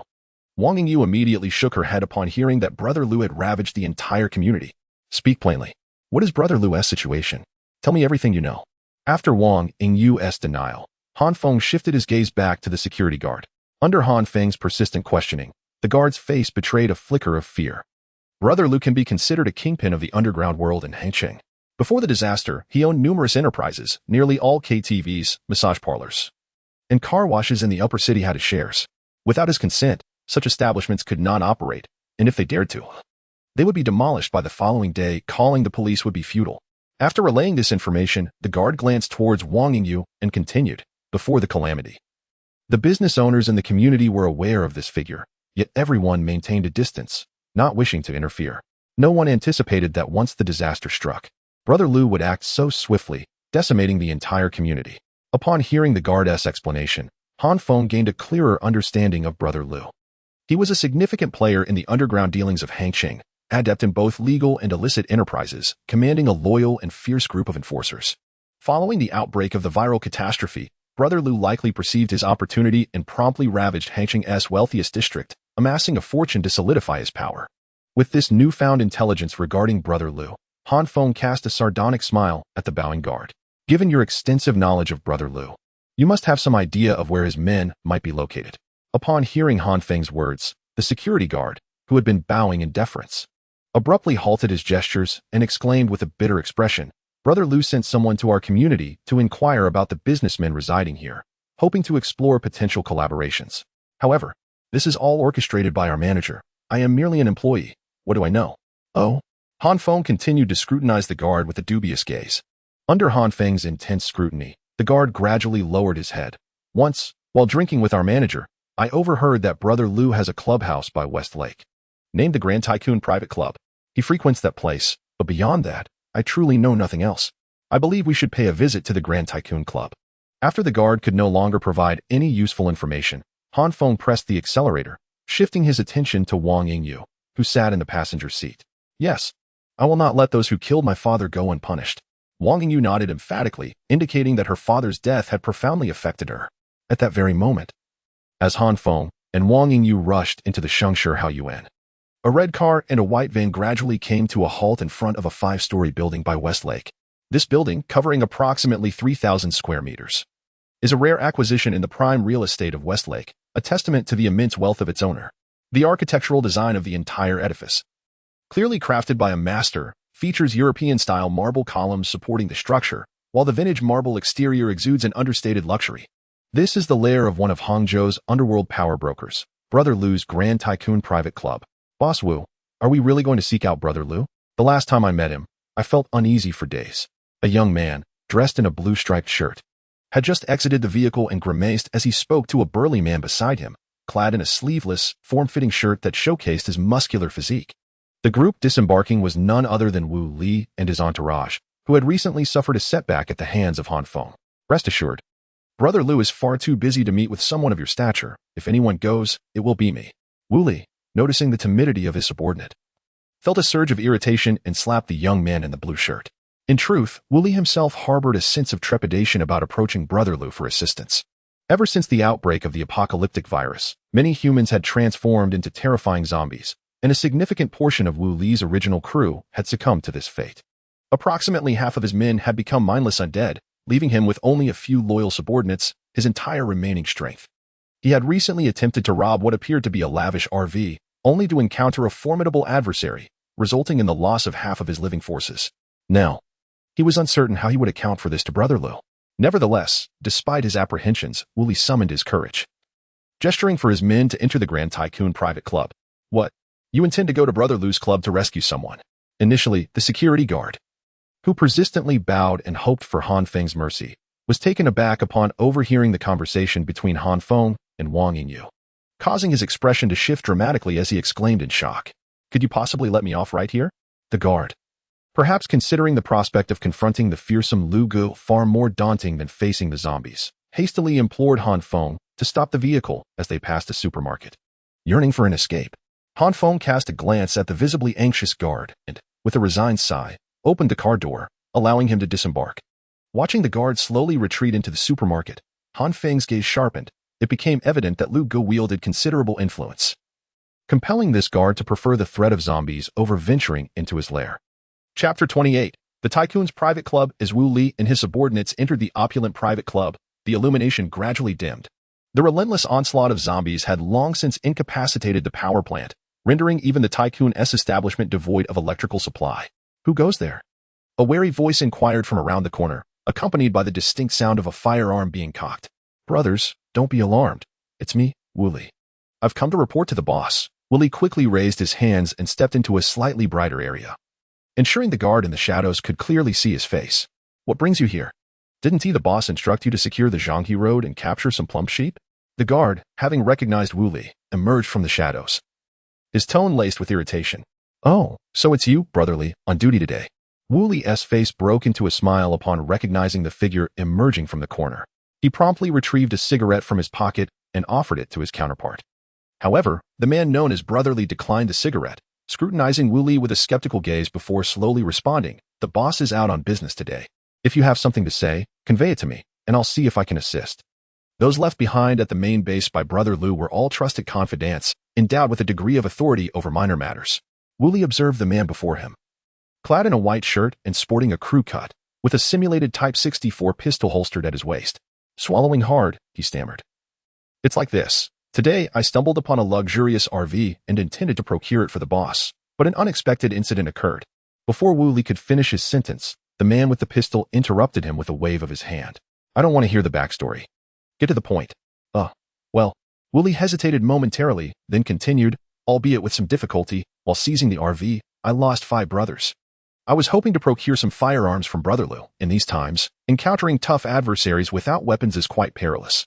Wang Yingyu immediately shook her head upon hearing that Brother Lu had ravaged the entire community. "Speak plainly. What is Brother Lu's situation? Tell me everything you know." After Wang Yingyu's denial, Han Feng shifted his gaze back to the security guard. Under Han Feng's persistent questioning, the guard's face betrayed a flicker of fear. Brother Lu can be considered a kingpin of the underground world in Hangcheng. Before the disaster, he owned numerous enterprises, nearly all KTVs, massage parlors, and car washes in the upper city had his shares. Without his consent, such establishments could not operate, and if they dared to, they would be demolished by the following day. Calling the police would be futile. After relaying this information, the guard glanced towards Wang Yingyu and continued, "Before the calamity, the business owners in the community were aware of this figure, yet everyone maintained a distance, not wishing to interfere. No one anticipated that once the disaster struck, Brother Lu would act so swiftly, decimating the entire community." Upon hearing the guard's explanation, Han Feng gained a clearer understanding of Brother Lu. He was a significant player in the underground dealings of Hangcheng, adept in both legal and illicit enterprises, commanding a loyal and fierce group of enforcers. Following the outbreak of the viral catastrophe, Brother Lu likely perceived his opportunity and promptly ravaged Hangcheng's wealthiest district, amassing a fortune to solidify his power. With this newfound intelligence regarding Brother Lu, Han Feng cast a sardonic smile at the bowing guard. "Given your extensive knowledge of Brother Lu, you must have some idea of where his men might be located." Upon hearing Han Feng's words, the security guard, who had been bowing in deference, abruptly halted his gestures and exclaimed with a bitter expression, "Brother Lu sent someone to our community to inquire about the businessmen residing here, hoping to explore potential collaborations. However, this is all orchestrated by our manager. I am merely an employee." What do I know? Oh. Han Feng continued to scrutinize the guard with a dubious gaze. Under Han Feng's intense scrutiny, the guard gradually lowered his head. Once, while drinking with our manager, I overheard that Brother Lu has a clubhouse by West Lake, named the Grand Tycoon Private Club. He frequents that place, but beyond that, I truly know nothing else. I believe we should pay a visit to the Grand Tycoon Club. After the guard could no longer provide any useful information, Han Feng pressed the accelerator, shifting his attention to Wang Yingyu, who sat in the passenger seat. Yes, I will not let those who killed my father go unpunished. Wang Yingyu nodded emphatically, indicating that her father's death had profoundly affected her. At that very moment, as Han Feng and Wang Yingyu rushed into the Shengshi Haoyuan, a red car and a white van gradually came to a halt in front of a 5-story building by West Lake. This building, covering approximately 3,000 square meters, is a rare acquisition in the prime real estate of West Lake, a testament to the immense wealth of its owner. The architectural design of the entire edifice, clearly crafted by a master, features European-style marble columns supporting the structure, while the vintage marble exterior exudes an understated luxury. This is the lair of one of Hangzhou's underworld power brokers, Brother Lu's Grand Tycoon Private Club. Boss Wu, are we really going to seek out Brother Lu? The last time I met him, I felt uneasy for days. A young man, dressed in a blue striped shirt, had just exited the vehicle and grimaced as he spoke to a burly man beside him, clad in a sleeveless, form-fitting shirt that showcased his muscular physique. The group disembarking was none other than Wu Li and his entourage, who had recently suffered a setback at the hands of Han Feng. Rest assured, Brother Lu is far too busy to meet with someone of your stature. If anyone goes, it will be me. Wu Li, noticing the timidity of his subordinate, felt a surge of irritation and slapped the young man in the blue shirt. In truth, Wu Li himself harbored a sense of trepidation about approaching Brother Lu for assistance. Ever since the outbreak of the apocalyptic virus, many humans had transformed into terrifying zombies, and a significant portion of Wu Li's original crew had succumbed to this fate. Approximately half of his men had become mindless undead, leaving him with only a few loyal subordinates, his entire remaining strength. He had recently attempted to rob what appeared to be a lavish RV, only to encounter a formidable adversary, resulting in the loss of half of his living forces. Now, he was uncertain how he would account for this to Brother Lu. Nevertheless, despite his apprehensions, Wu Li summoned his courage, gesturing for his men to enter the Grand Tycoon Private Club. What? You intend to go to Brother Lu's club to rescue someone? Initially, the security guard, who persistently bowed and hoped for Han Feng's mercy, was taken aback upon overhearing the conversation between Han Feng and Wang Yingyu, causing his expression to shift dramatically as he exclaimed in shock. Could you possibly let me off right here? The guard, perhaps considering the prospect of confronting the fearsome Lu Gu far more daunting than facing the zombies, hastily implored Han Feng to stop the vehicle as they passed a supermarket. Yearning for an escape, Han Feng cast a glance at the visibly anxious guard and, with a resigned sigh, opened the car door, allowing him to disembark. Watching the guard slowly retreat into the supermarket, Han Feng's gaze sharpened. It became evident that Lu Gu wielded considerable influence, compelling this guard to prefer the threat of zombies over venturing into his lair. Chapter 28. The Tycoon's Private Club. As Wu Li and his subordinates entered the opulent private club, the illumination gradually dimmed. The relentless onslaught of zombies had long since incapacitated the power plant, rendering even the Tycoon's establishment devoid of electrical supply. Who goes there? A wary voice inquired from around the corner, accompanied by the distinct sound of a firearm being cocked. Brothers, don't be alarmed. It's me, Wu Li. I've come to report to the boss. Wu Li quickly raised his hands and stepped into a slightly brighter area, ensuring the guard in the shadows could clearly see his face. What brings you here? Didn't the boss instruct you to secure the Zhanghe Road and capture some plump sheep? The guard, having recognized Wu Li, emerged from the shadows, his tone laced with irritation. Oh, so it's you, Brother Li, on duty today. Wu Li's face broke into a smile upon recognizing the figure emerging from the corner. He promptly retrieved a cigarette from his pocket and offered it to his counterpart. However, the man known as Brother Li declined the cigarette, scrutinizing Wu Li with a skeptical gaze before slowly responding, "The boss is out on business today. If you have something to say, convey it to me, and I'll see if I can assist." Those left behind at the main base by Brother Lu were all trusted confidants, endowed with a degree of authority over minor matters. Wu Li observed the man before him, clad in a white shirt and sporting a crew cut, with a simulated Type 64 pistol holstered at his waist. Swallowing hard, he stammered. "It's like this. Today, I stumbled upon a luxurious RV and intended to procure it for the boss, but an unexpected incident occurred." Before Wu Li could finish his sentence, the man with the pistol interrupted him with a wave of his hand. "I don't want to hear the backstory. Get to the point." Well. Wu Li hesitated momentarily, then continued, albeit with some difficulty, While seizing the RV, I lost 5 brothers. I was hoping to procure some firearms from Brother Lu. In these times, encountering tough adversaries without weapons is quite perilous.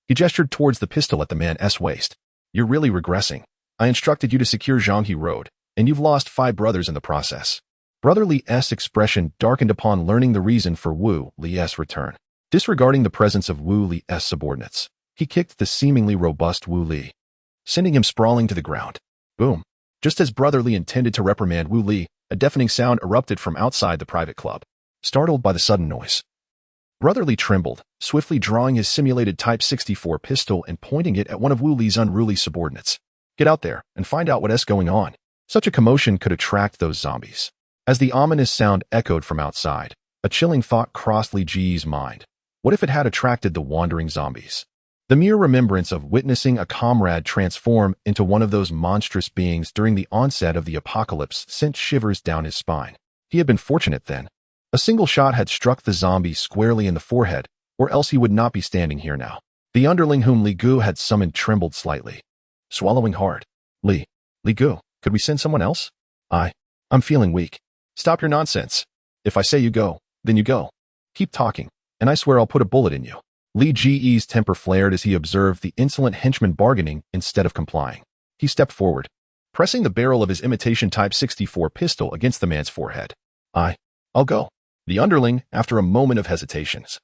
He gestured towards the pistol at the man's waist. You're really regressing. I instructed you to secure Zhanghe Road, and you've lost 5 brothers in the process. Brother Li's expression darkened upon learning the reason for Wu Li's return. Disregarding the presence of Wu Li's subordinates, he kicked the seemingly robust Wu Li, sending him sprawling to the ground. Boom. Just as Brother Li intended to reprimand Wu Li, a deafening sound erupted from outside the private club. Startled by the sudden noise, Brother Li trembled, swiftly drawing his simulated Type 64 pistol and pointing it at one of Wu Li's unruly subordinates. Get out there and find out what's going on. Such a commotion could attract those zombies. As the ominous sound echoed from outside, a chilling thought crossed Li Ji's mind. What if it had attracted the wandering zombies? The mere remembrance of witnessing a comrade transform into one of those monstrous beings during the onset of the apocalypse sent shivers down his spine. He had been fortunate then. A single shot had struck the zombie squarely in the forehead, or else he would not be standing here now. The underling whom Li Gu had summoned trembled slightly. Swallowing hard. Li Gu, could we send someone else? I'm feeling weak. Stop your nonsense. If I say you go, then you go. Keep talking, and I swear I'll put a bullet in you. Li Ji's temper flared as he observed the insolent henchman bargaining instead of complying. He stepped forward, pressing the barrel of his imitation Type 64 pistol against the man's forehead. I'll go. The underling, after a moment of hesitations,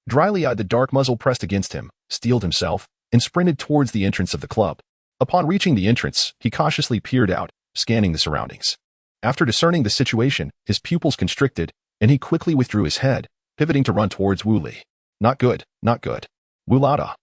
dryly eyed the dark muzzle pressed against him, steeled himself, and sprinted towards the entrance of the club. Upon reaching the entrance, he cautiously peered out, scanning the surroundings. After discerning the situation, his pupils constricted, and he quickly withdrew his head, pivoting to run towards Wu Li. Not good, not good. Wu Lada.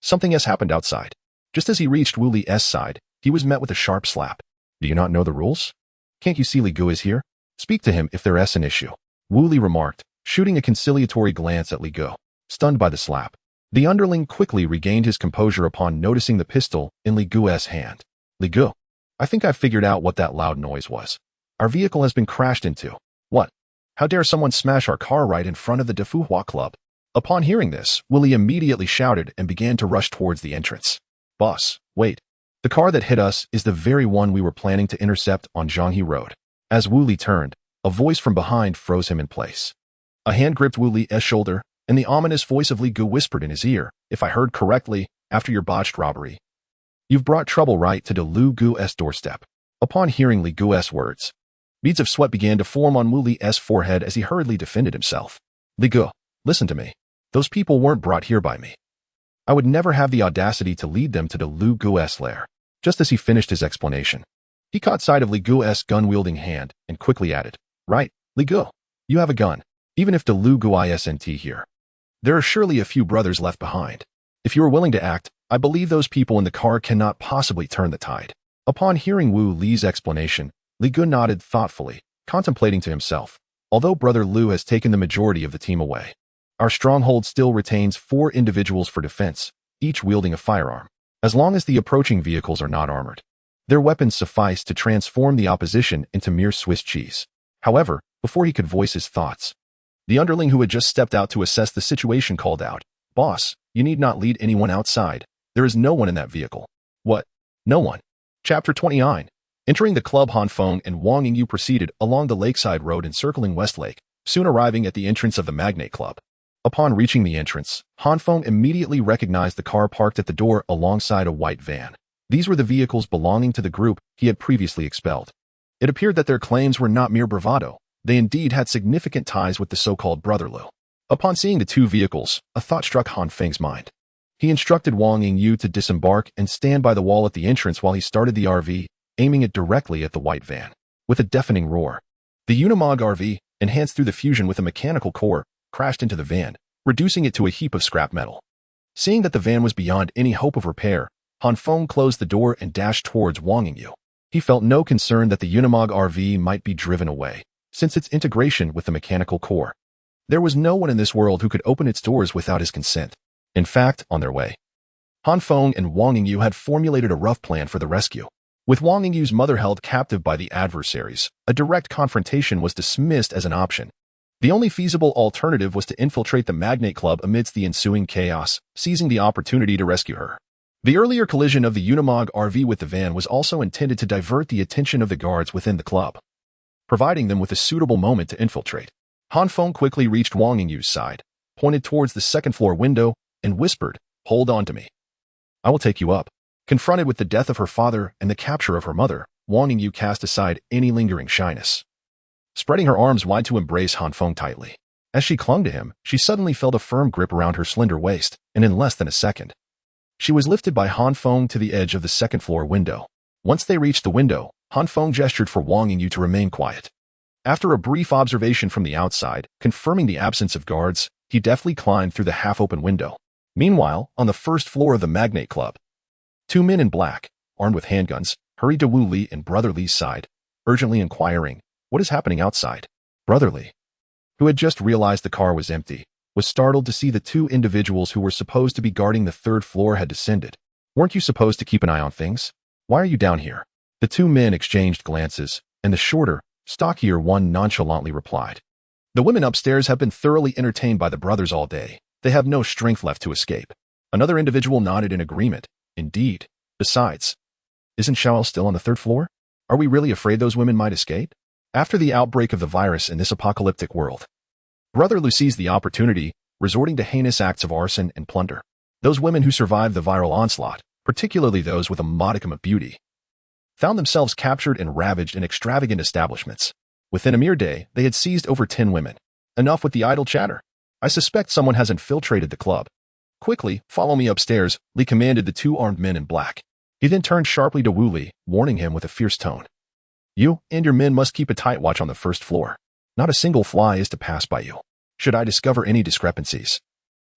Something has happened outside. Just as he reached Wu Li's side, he was met with a sharp slap. Do you not know the rules? Can't you see Li Gu is here? Speak to him if there's an issue. Wu Li remarked, shooting a conciliatory glance at Li Gu. Stunned by the slap, the underling quickly regained his composure upon noticing the pistol in Li Gu's hand. Li Gu, I think I've figured out what that loud noise was. Our vehicle has been crashed into. What? How dare someone smash our car right in front of the Defuhua Club? Upon hearing this, Wu Li immediately shouted and began to rush towards the entrance. Boss, wait. The car that hit us is the very one we were planning to intercept on Zhanghe Road. As Wu Li turned, a voice from behind froze him in place. A hand gripped Wu Li's shoulder, and the ominous voice of Li Gu whispered in his ear, if I heard correctly, after your botched robbery, you've brought trouble right to Lu Gu's doorstep. Upon hearing Li Gu's words, beads of sweat began to form on Wu Li's forehead as he hurriedly defended himself. Li Gu, listen to me. Those people weren't brought here by me. I would never have the audacity to lead them to the Lu Gu's lair. Just as he finished his explanation, he caught sight of Li Gu's gun-wielding hand and quickly added, Right, Li Gu, you have a gun. Even if the Lu Gu isn't here, there are surely a few brothers left behind. If you are willing to act, I believe those people in the car cannot possibly turn the tide. Upon hearing Wu Li's explanation, Li Gu nodded thoughtfully, contemplating to himself. Although Brother Lu has taken the majority of the team away, our stronghold still retains 4 individuals for defense, each wielding a firearm. As long as the approaching vehicles are not armored, their weapons suffice to transform the opposition into mere Swiss cheese. However, before he could voice his thoughts, the underling who had just stepped out to assess the situation called out, Boss, you need not lead anyone outside. There is no one in that vehicle. What? No one. Chapter 29. Entering the club, Han Feng and Wang Yingyu proceeded along the lakeside road encircling Westlake, soon arriving at the entrance of the Magnate Club. Upon reaching the entrance, Han Feng immediately recognized the car parked at the door alongside a white van. These were the vehicles belonging to the group he had previously expelled. It appeared that their claims were not mere bravado. They indeed had significant ties with the so-called Brother Lu. Upon seeing the 2 vehicles, a thought struck Han Feng's mind. He instructed Wang Yingyu to disembark and stand by the wall at the entrance while he started the RV, aiming it directly at the white van. With a deafening roar, the Unimog RV, enhanced through the fusion with a mechanical core, crashed into the van, reducing it to a heap of scrap metal. Seeing that the van was beyond any hope of repair, Han Feng closed the door and dashed towards Wang Yingyu. He felt no concern that the Unimog RV might be driven away, since its integration with the mechanical core. There was no one in this world who could open its doors without his consent. In fact, on their way, Han Feng and Wang Yingyu had formulated a rough plan for the rescue. With Wang Yingyu's mother held captive by the adversaries, a direct confrontation was dismissed as an option. The only feasible alternative was to infiltrate the Magnate Club amidst the ensuing chaos, seizing the opportunity to rescue her. The earlier collision of the Unimog RV with the van was also intended to divert the attention of the guards within the club, providing them with a suitable moment to infiltrate. Han Feng quickly reached Wang Yingyu's side, pointed towards the second-floor window, and whispered, "Hold on to me. I will take you up." Confronted with the death of her father and the capture of her mother, Wang Yingyu cast aside any lingering shyness, spreading her arms wide to embrace Han Feng tightly. As she clung to him, she suddenly felt a firm grip around her slender waist, and in less than a second, she was lifted by Han Feng to the edge of the second-floor window. Once they reached the window, Han Feng gestured for Wang Yingyu to remain quiet. After a brief observation from the outside, confirming the absence of guards, he deftly climbed through the half-open window. Meanwhile, on the first floor of the Magnate Club, two men in black, armed with handguns, hurried to Wu Li and Brother Li's side, urgently inquiring, "What is happening outside?" Brother Li, who had just realized the car was empty, was startled to see the two individuals who were supposed to be guarding the third floor had descended. "Weren't you supposed to keep an eye on things? Why are you down here?" The two men exchanged glances, and the shorter, stockier one nonchalantly replied, "The women upstairs have been thoroughly entertained by the brothers all day. They have no strength left to escape." Another individual nodded in agreement. "Indeed. Besides, isn't Xiao still on the third floor? Are we really afraid those women might escape?" After the outbreak of the virus in this apocalyptic world, Brother Lu seized the opportunity, resorting to heinous acts of arson and plunder. Those women who survived the viral onslaught, particularly those with a modicum of beauty, found themselves captured and ravaged in extravagant establishments. Within a mere day, they had seized over 10 women. Enough with the idle chatter. I suspect someone has infiltrated the club. Quickly, follow me upstairs, Li commanded the two armed men in black. He then turned sharply to Wu Li, warning him with a fierce tone. "You and your men must keep a tight watch on the first floor. Not a single fly is to pass by you. Should I discover any discrepancies,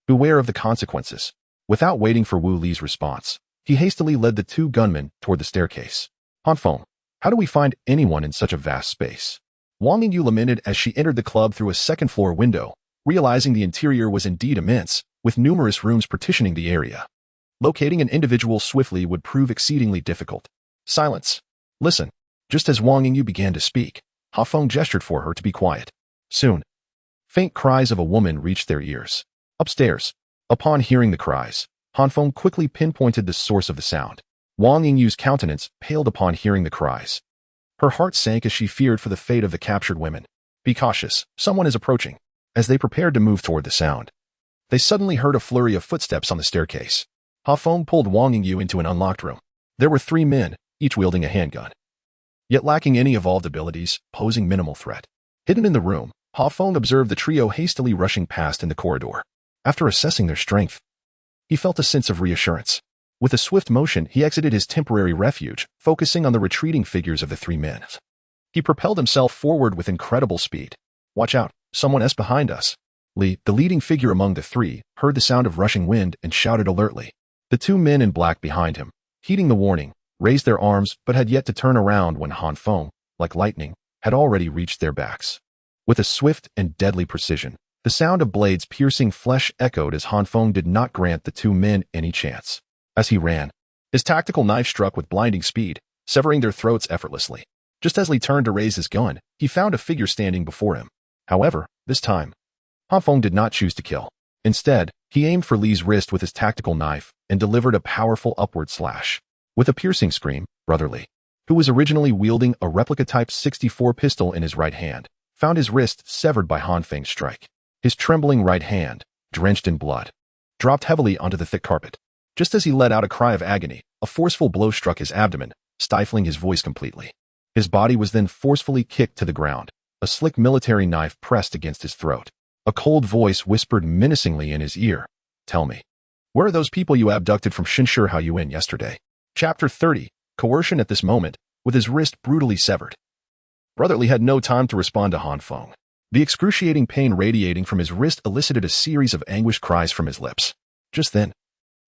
beware of the consequences." Without waiting for Wu Li's response, he hastily led the two gunmen toward the staircase. "Han Feng, how do we find anyone in such a vast space?" Wang Yingyu lamented as she entered the club through a second-floor window, realizing the interior was indeed immense, with numerous rooms partitioning the area. Locating an individual swiftly would prove exceedingly difficult. Silence. Listen. Just as Wang Yingyu began to speak, Han Feng gestured for her to be quiet. Soon, faint cries of a woman reached their ears. Upstairs. Upon hearing the cries, Han Feng quickly pinpointed the source of the sound. Wang Yingyu's countenance paled upon hearing the cries. Her heart sank as she feared for the fate of the captured women. "Be cautious, someone is approaching." As they prepared to move toward the sound, they suddenly heard a flurry of footsteps on the staircase. Han Feng pulled Wang Yingyu into an unlocked room. There were 3 men, each wielding a handgun, yet lacking any evolved abilities, posing minimal threat. Hidden in the room, Han Feng observed the trio hastily rushing past in the corridor. After assessing their strength, he felt a sense of reassurance. With a swift motion, he exited his temporary refuge, focusing on the retreating figures of the 3 men. He propelled himself forward with incredible speed. "Watch out, someone is behind us." Li, the leading figure among the 3, heard the sound of rushing wind and shouted alertly. The 2 men in black behind him, heeding the warning, raised their arms but had yet to turn around when Han Feng, like lightning, had already reached their backs. With a swift and deadly precision, the sound of blades piercing flesh echoed as Han Feng did not grant the 2 men any chance. As he ran, his tactical knife struck with blinding speed, severing their throats effortlessly. Just as Li turned to raise his gun, he found a figure standing before him. However, this time, Han Feng did not choose to kill. Instead, he aimed for Li's wrist with his tactical knife and delivered a powerful upward slash. With a piercing scream, Brother Li, who was originally wielding a replica Type 64 pistol in his right hand, found his wrist severed by Han Feng's strike. His trembling right hand, drenched in blood, dropped heavily onto the thick carpet. Just as he let out a cry of agony, a forceful blow struck his abdomen, stifling his voice completely. His body was then forcefully kicked to the ground, a slick military knife pressed against his throat. A cold voice whispered menacingly in his ear, "Tell me, where are those people you abducted from Shinshi Haoyuan yesterday?" Chapter 30, Coercion. At this moment, with his wrist brutally severed, Brother Li had no time to respond to Han Feng. The excruciating pain radiating from his wrist elicited a series of anguished cries from his lips. Just then,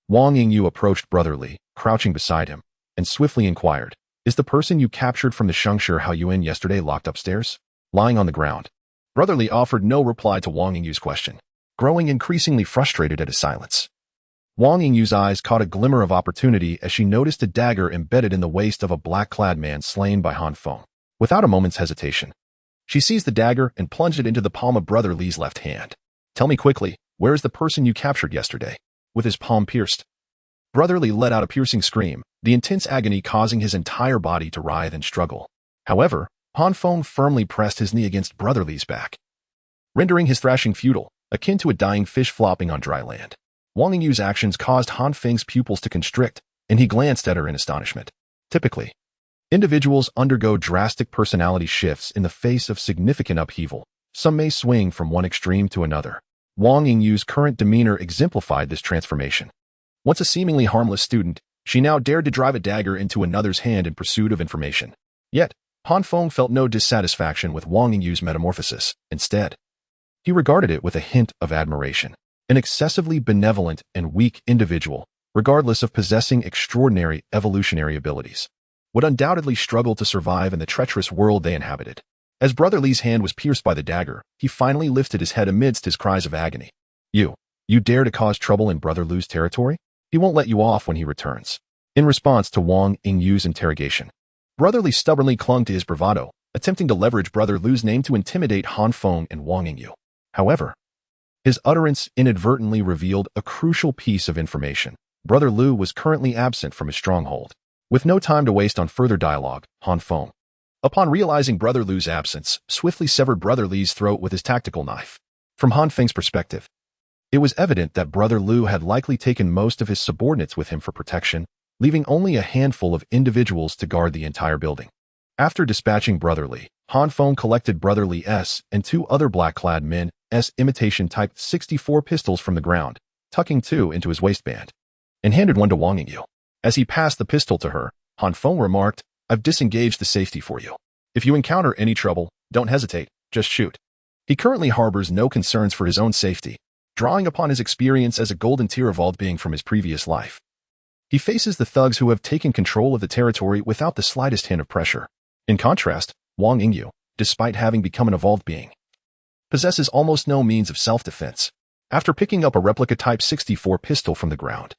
Wang Yingyu approached Brother Li, crouching beside him, and swiftly inquired, "Is the person you captured from the Shinshi Haoyuan yesterday locked upstairs?" Lying on the ground, Brother Li offered no reply to Wang Yingyu's question, growing increasingly frustrated at his silence. Wang Yingyu's eyes caught a glimmer of opportunity as she noticed a dagger embedded in the waist of a black-clad man slain by Han Feng. Without a moment's hesitation, she seized the dagger and plunged it into the palm of Brother Li's left hand. "Tell me quickly, where is the person you captured yesterday?" With his palm pierced, Brother Li let out a piercing scream, the intense agony causing his entire body to writhe and struggle. However, Han Feng firmly pressed his knee against Brother Li's back, rendering his thrashing futile, akin to a dying fish flopping on dry land. Wang Yingyu's actions caused Han Feng's pupils to constrict, and he glanced at her in astonishment. Typically, individuals undergo drastic personality shifts in the face of significant upheaval. Some may swing from one extreme to another. Wang Yingyu's current demeanor exemplified this transformation. Once a seemingly harmless student, she now dared to drive a dagger into another's hand in pursuit of information. Yet, Han Feng felt no dissatisfaction with Wang Yingyu's metamorphosis. Instead, he regarded it with a hint of admiration. An excessively benevolent and weak individual, regardless of possessing extraordinary evolutionary abilities, would undoubtedly struggle to survive in the treacherous world they inhabited. As Brother Li's hand was pierced by the dagger, he finally lifted his head amidst his cries of agony. You dare to cause trouble in Brother Li's territory? He won't let you off when he returns. In response to Wang Yingyu's interrogation, Brother Li stubbornly clung to his bravado, attempting to leverage Brother Li's name to intimidate Han Feng and Wang Yingyu. However, his utterance inadvertently revealed a crucial piece of information. Brother Liu was currently absent from his stronghold. With no time to waste on further dialogue, Han Feng, upon realizing Brother Liu's absence, swiftly severed Brother Li's throat with his tactical knife. From Han Feng's perspective, it was evident that Brother Liu had likely taken most of his subordinates with him for protection, leaving only a handful of individuals to guard the entire building. After dispatching Brother Li, Han Feng collected Brother Li's and two other black-clad men's imitation Type 64 pistols from the ground, tucking two into his waistband, and handed one to Wang Yingyu. As he passed the pistol to her, Han Feng remarked, "I've disengaged the safety for you. If you encounter any trouble, don't hesitate, just shoot." He currently harbors no concerns for his own safety, drawing upon his experience as a golden tier evolved being from his previous life. He faces the thugs who have taken control of the territory without the slightest hint of pressure. In contrast, Wang Yingyu, despite having become an evolved being, possesses almost no means of self-defense. After picking up a replica Type 64 pistol from the ground,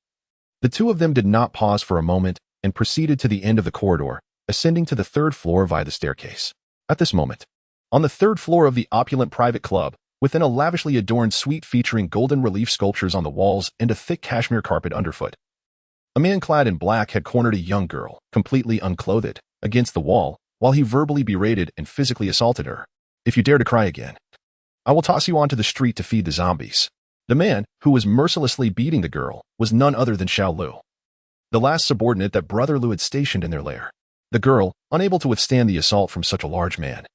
the two of them did not pause for a moment and proceeded to the end of the corridor, ascending to the third floor via the staircase. At this moment, on the third floor of the opulent private club, within a lavishly adorned suite featuring golden relief sculptures on the walls and a thick cashmere carpet underfoot, a man clad in black had cornered a young girl, completely unclothed, against the wall, while he verbally berated and physically assaulted her. "If you dare to cry again, I will toss you onto the street to feed the zombies." The man, who was mercilessly beating the girl, was none other than Xiao Lu, the last subordinate that Brother Liu had stationed in their lair. The girl, unable to withstand the assault from such a large man,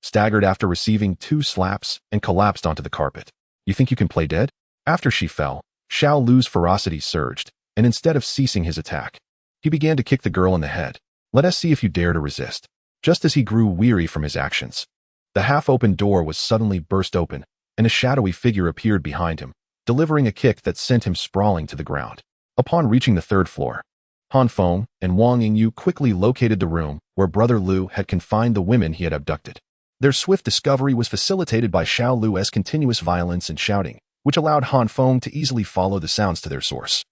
staggered after receiving 2 slaps and collapsed onto the carpet. "You think you can play dead?" After she fell, Xiao Lu's ferocity surged, and instead of ceasing his attack, he began to kick the girl in the head. "Let us see if you dare to resist." Just as he grew weary from his actions, the half-open door was suddenly burst open, and a shadowy figure appeared behind him, delivering a kick that sent him sprawling to the ground. Upon reaching the third floor, Han Feng and Wang Yingyu quickly located the room where Brother Liu had confined the women he had abducted. Their swift discovery was facilitated by Xiao Lu's continuous violence and shouting, which allowed Han Feng to easily follow the sounds to their source.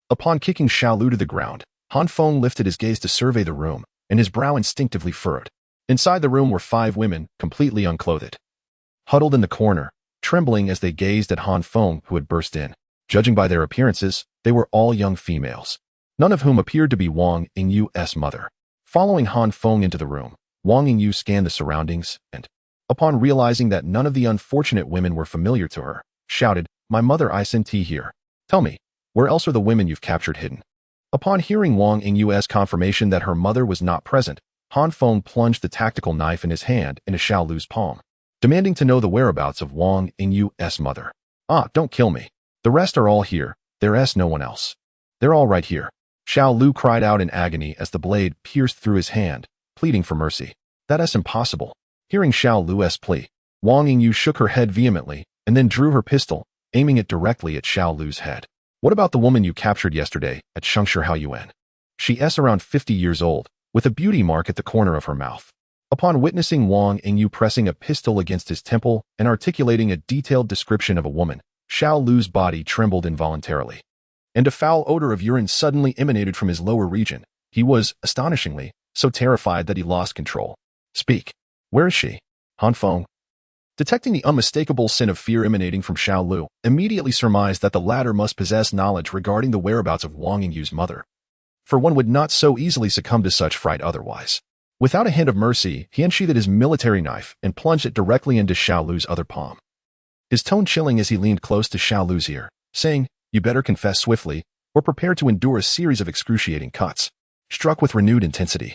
Upon kicking Xiao Lu to the ground, Han Feng lifted his gaze to survey the room, and his brow instinctively furrowed. Inside the room were 5 women, completely unclothed, huddled in the corner, trembling as they gazed at Han Feng, who had burst in. Judging by their appearances, they were all young females, none of whom appeared to be Wang Yingyu's mother. Following Han Feng into the room, Wang Yingyu scanned the surroundings and, upon realizing that none of the unfortunate women were familiar to her, shouted, "My mother I sent here. Tell me, where else are the women you've captured hidden?" Upon hearing Wang Yingyu's confirmation that her mother was not present, Han Feng plunged the tactical knife in his hand into Xiao Lu's palm, demanding to know the whereabouts of Wang Yingyu's mother. "Ah, don't kill me. The rest are all here. There's no one else. They're all right here." Xiao Lu cried out in agony as the blade pierced through his hand, pleading for mercy. "That's impossible." Hearing Xiao Lu's plea, Wang Yingyu shook her head vehemently and then drew her pistol, aiming it directly at Xiao Lu's head. "What about the woman you captured yesterday at Shengshi Haoyuan? She's around 50 years old, with a beauty mark at the corner of her mouth." Upon witnessing Wang Yingyu pressing a pistol against his temple and articulating a detailed description of a woman, Xiao Lu's body trembled involuntarily, and a foul odor of urine suddenly emanated from his lower region. He was, astonishingly, so terrified that he lost control. "Speak. Where is she?" Han Feng, Detecting the unmistakable sin of fear emanating from Xiao Lu, immediately surmised that the latter must possess knowledge regarding the whereabouts of Wang Yingyu's mother, for one would not so easily succumb to such fright otherwise. Without a hint of mercy, he unsheathed his military knife and plunged it directly into Xiao Lu's other palm. His tone chilling as he leaned close to Xiao Lu's ear, saying, "You better confess swiftly, or prepare to endure a series of excruciating cuts." Struck with renewed intensity,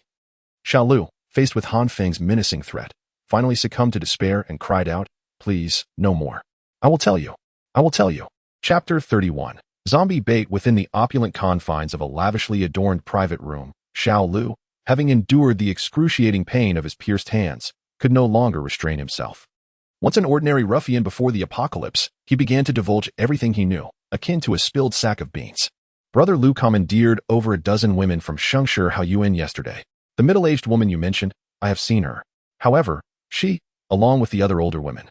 Xiao Lu, faced with Han Feng's menacing threat, finally succumbed to despair and cried out, "Please, no more. I will tell you. I will tell you." Chapter 31. Zombie bait. Within the opulent confines of a lavishly adorned private room, Xiao Lu, having endured the excruciating pain of his pierced hands, could no longer restrain himself. Once an ordinary ruffian before the apocalypse, he began to divulge everything he knew, akin to a spilled sack of beans. Brother Lu commandeered over a dozen women from Shengshi Haoyuan yesterday. The middle-aged woman you mentioned, I have seen her. However, she, along with the other older women,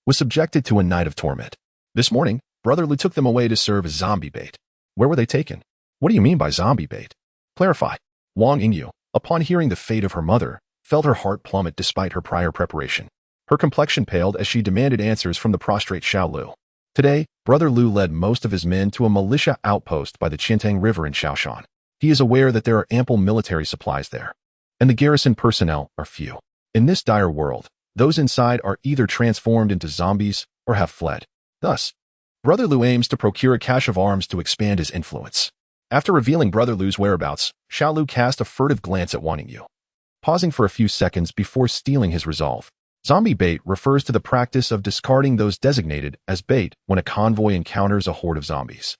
was subjected to a night of torment. This morning, Brother Lu took them away to serve as zombie bait. Where were they taken? What do you mean by zombie bait? Clarify. Wang Yingyu, upon hearing the fate of her mother, felt her heart plummet despite her prior preparation. Her complexion paled as she demanded answers from the prostrate Xiao Lu. Today, Brother Lu led most of his men to a militia outpost by the Qintang River in Shaoshan. He is aware that there are ample military supplies there, and the garrison personnel are few. In this dire world, those inside are either transformed into zombies or have fled. Thus, Brother Lu aims to procure a cache of arms to expand his influence. After revealing Brother Lu's whereabouts, Xiao Lu cast a furtive glance at Wang Yingyu, pausing for a few seconds before steeling his resolve. Zombie bait refers to the practice of discarding those designated as bait when a convoy encounters a horde of zombies.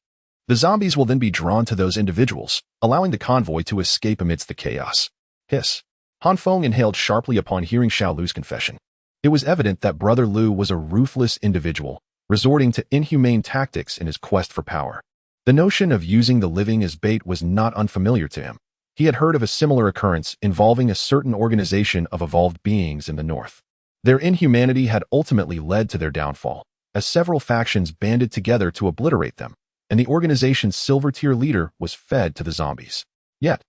The zombies will then be drawn to those individuals, allowing the convoy to escape amidst the chaos. Hiss. Han Feng inhaled sharply upon hearing Xiao Lu's confession. It was evident that Brother Lu was a ruthless individual, resorting to inhumane tactics in his quest for power. The notion of using the living as bait was not unfamiliar to him. He had heard of a similar occurrence involving a certain organization of evolved beings in the north. Their inhumanity had ultimately led to their downfall, as several factions banded together to obliterate them, and the organization's silver-tier leader was fed to the zombies. Yet,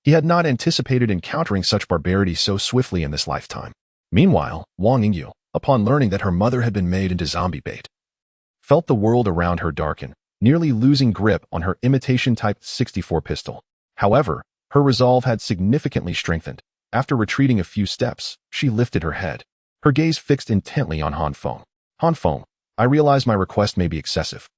he had not anticipated encountering such barbarity so swiftly in this lifetime. Meanwhile, Wang Yingyu, upon learning that her mother had been made into zombie bait, felt the world around her darken, nearly losing grip on her imitation-type 64 pistol. However, her resolve had significantly strengthened. After retreating a few steps, she lifted her head, her gaze fixed intently on Han Feng. Han Feng, I realize my request may be excessive,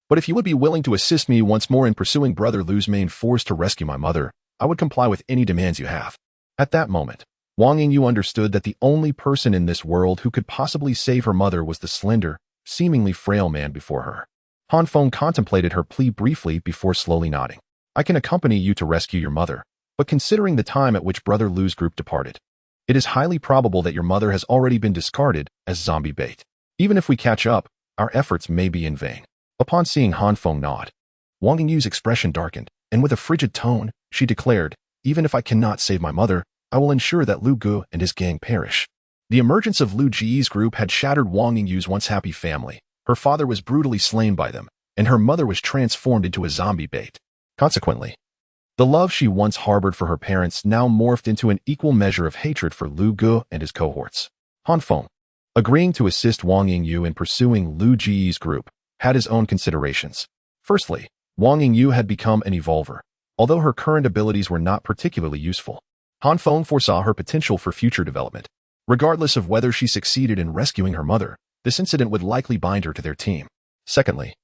but if you would be willing to assist me once more in pursuing Brother Lu's main force to rescue my mother, I would comply with any demands you have. At that moment, Wang Yingyu understood that the only person in this world who could possibly save her mother was the slender, seemingly frail man before her. Han Feng contemplated her plea briefly before slowly nodding. I can accompany you to rescue your mother, but considering the time at which Brother Lu's group departed, it is highly probable that your mother has already been discarded as zombie bait. Even if we catch up, our efforts may be in vain. Upon seeing Han Feng nod, Wang Yingyu's expression darkened, and with a frigid tone, she declared, even if I cannot save my mother, I will ensure that Lu Gu and his gang perish. The emergence of Lu Ji's group had shattered Wang Yingyu's once happy family. Her father was brutally slain by them, and her mother was transformed into a zombie bait. Consequently, the love she once harbored for her parents now morphed into an equal measure of hatred for Lu Gu and his cohorts. Han Feng, agreeing to assist Wang Yingyu in pursuing Lu Ji's group, had his own considerations. Firstly, Wang Yingyu had become an evolver. Although her current abilities were not particularly useful, Han Feng foresaw her potential for future development. Regardless of whether she succeeded in rescuing her mother, this incident would likely bind her to their team. Secondly,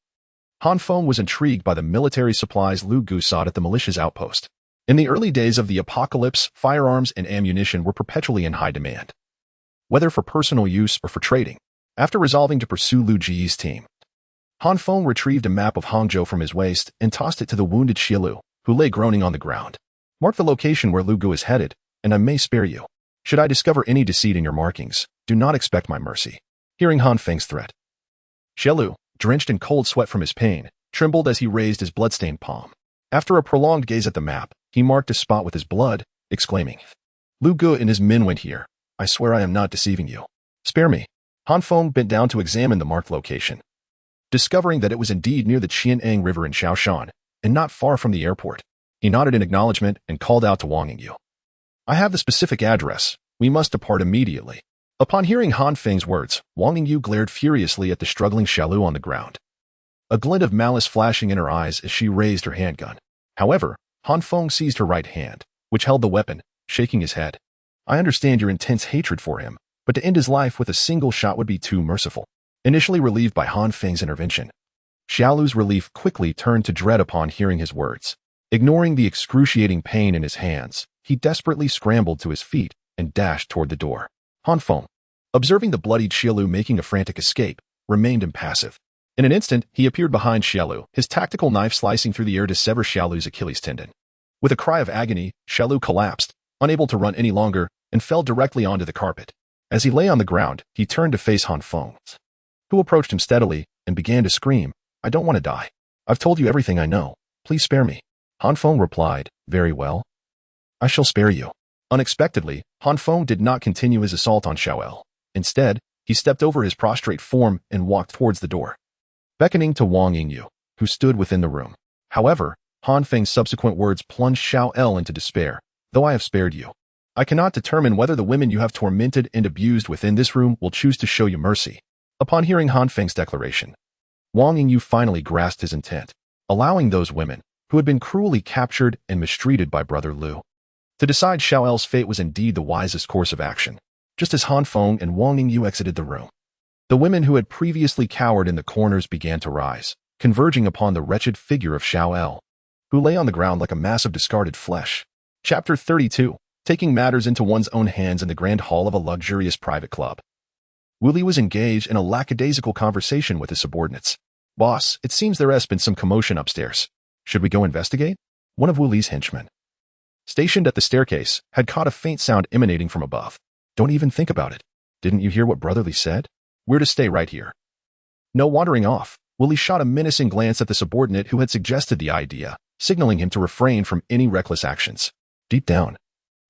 Han Feng was intrigued by the military supplies Lu Gu sought at the militia's outpost. In the early days of the apocalypse, firearms and ammunition were perpetually in high demand, whether for personal use or for trading. After resolving to pursue Lu Ji's team, Han Feng retrieved a map of Hangzhou from his waist and tossed it to the wounded Xielu, who lay groaning on the ground. Mark the location where Lu Gu is headed, and I may spare you. Should I discover any deceit in your markings, do not expect my mercy. Hearing Han Feng's threat, Xielu, drenched in cold sweat from his pain, trembled as he raised his blood-stained palm. After a prolonged gaze at the map, he marked a spot with his blood, exclaiming, Lu Gu and his men went here. I swear I am not deceiving you. Spare me. Han Feng bent down to examine the marked location, discovering that it was indeed near the Qian'ang River in Shaoshan, and not far from the airport. He nodded in acknowledgement and called out to Wang Yingyu. I have the specific address. We must depart immediately. Upon hearing Han Feng's words, Wang Yingyu glared furiously at the struggling Xiaolu on the ground, a glint of malice flashing in her eyes as she raised her handgun. However, Han Feng seized her right hand, which held the weapon, shaking his head. I understand your intense hatred for him, but to end his life with a single shot would be too merciful. Initially relieved by Han Feng's intervention, Xiaolu's relief quickly turned to dread upon hearing his words. Ignoring the excruciating pain in his hands, he desperately scrambled to his feet and dashed toward the door. Han Feng, observing the bloodied Xiaolu making a frantic escape, remained impassive. In an instant, he appeared behind Xiaolu, his tactical knife slicing through the air to sever Xiaolu's Achilles tendon. With a cry of agony, Xiaolu collapsed, unable to run any longer, and fell directly onto the carpet. As he lay on the ground, he turned to face Han Feng, who approached him steadily and began to scream, I don't want to die. I've told you everything I know. Please spare me. Han Feng replied, very well. I shall spare you. Unexpectedly, Han Feng did not continue his assault on Xiaolu. Instead, he stepped over his prostrate form and walked towards the door, beckoning to Wang Yingyu, who stood within the room. However, Han Feng's subsequent words plunged Xiaolu into despair. Though I have spared you, I cannot determine whether the women you have tormented and abused within this room will choose to show you mercy. Upon hearing Han Feng's declaration, Wang Yingyu finally grasped his intent, allowing those women, who had been cruelly captured and mistreated by Brother Liu, to decide Xiaolu's fate was indeed the wisest course of action. Just as Han Feng and Wang Yingyu exited the room, the women who had previously cowered in the corners began to rise, converging upon the wretched figure of Xiaolu, who lay on the ground like a mass of discarded flesh. Chapter 32. Taking matters into one's own hands in the grand hall of a luxurious private club. Wu Li was engaged in a lackadaisical conversation with his subordinates. Boss, it seems there has been some commotion upstairs. Should we go investigate? One of Wu Li's henchmen, stationed at the staircase, had caught a faint sound emanating from above. Don't even think about it. Didn't you hear what Brother Li said? We're to stay right here. No wandering off. Wu Li shot a menacing glance at the subordinate who had suggested the idea, signaling him to refrain from any reckless actions. Deep down,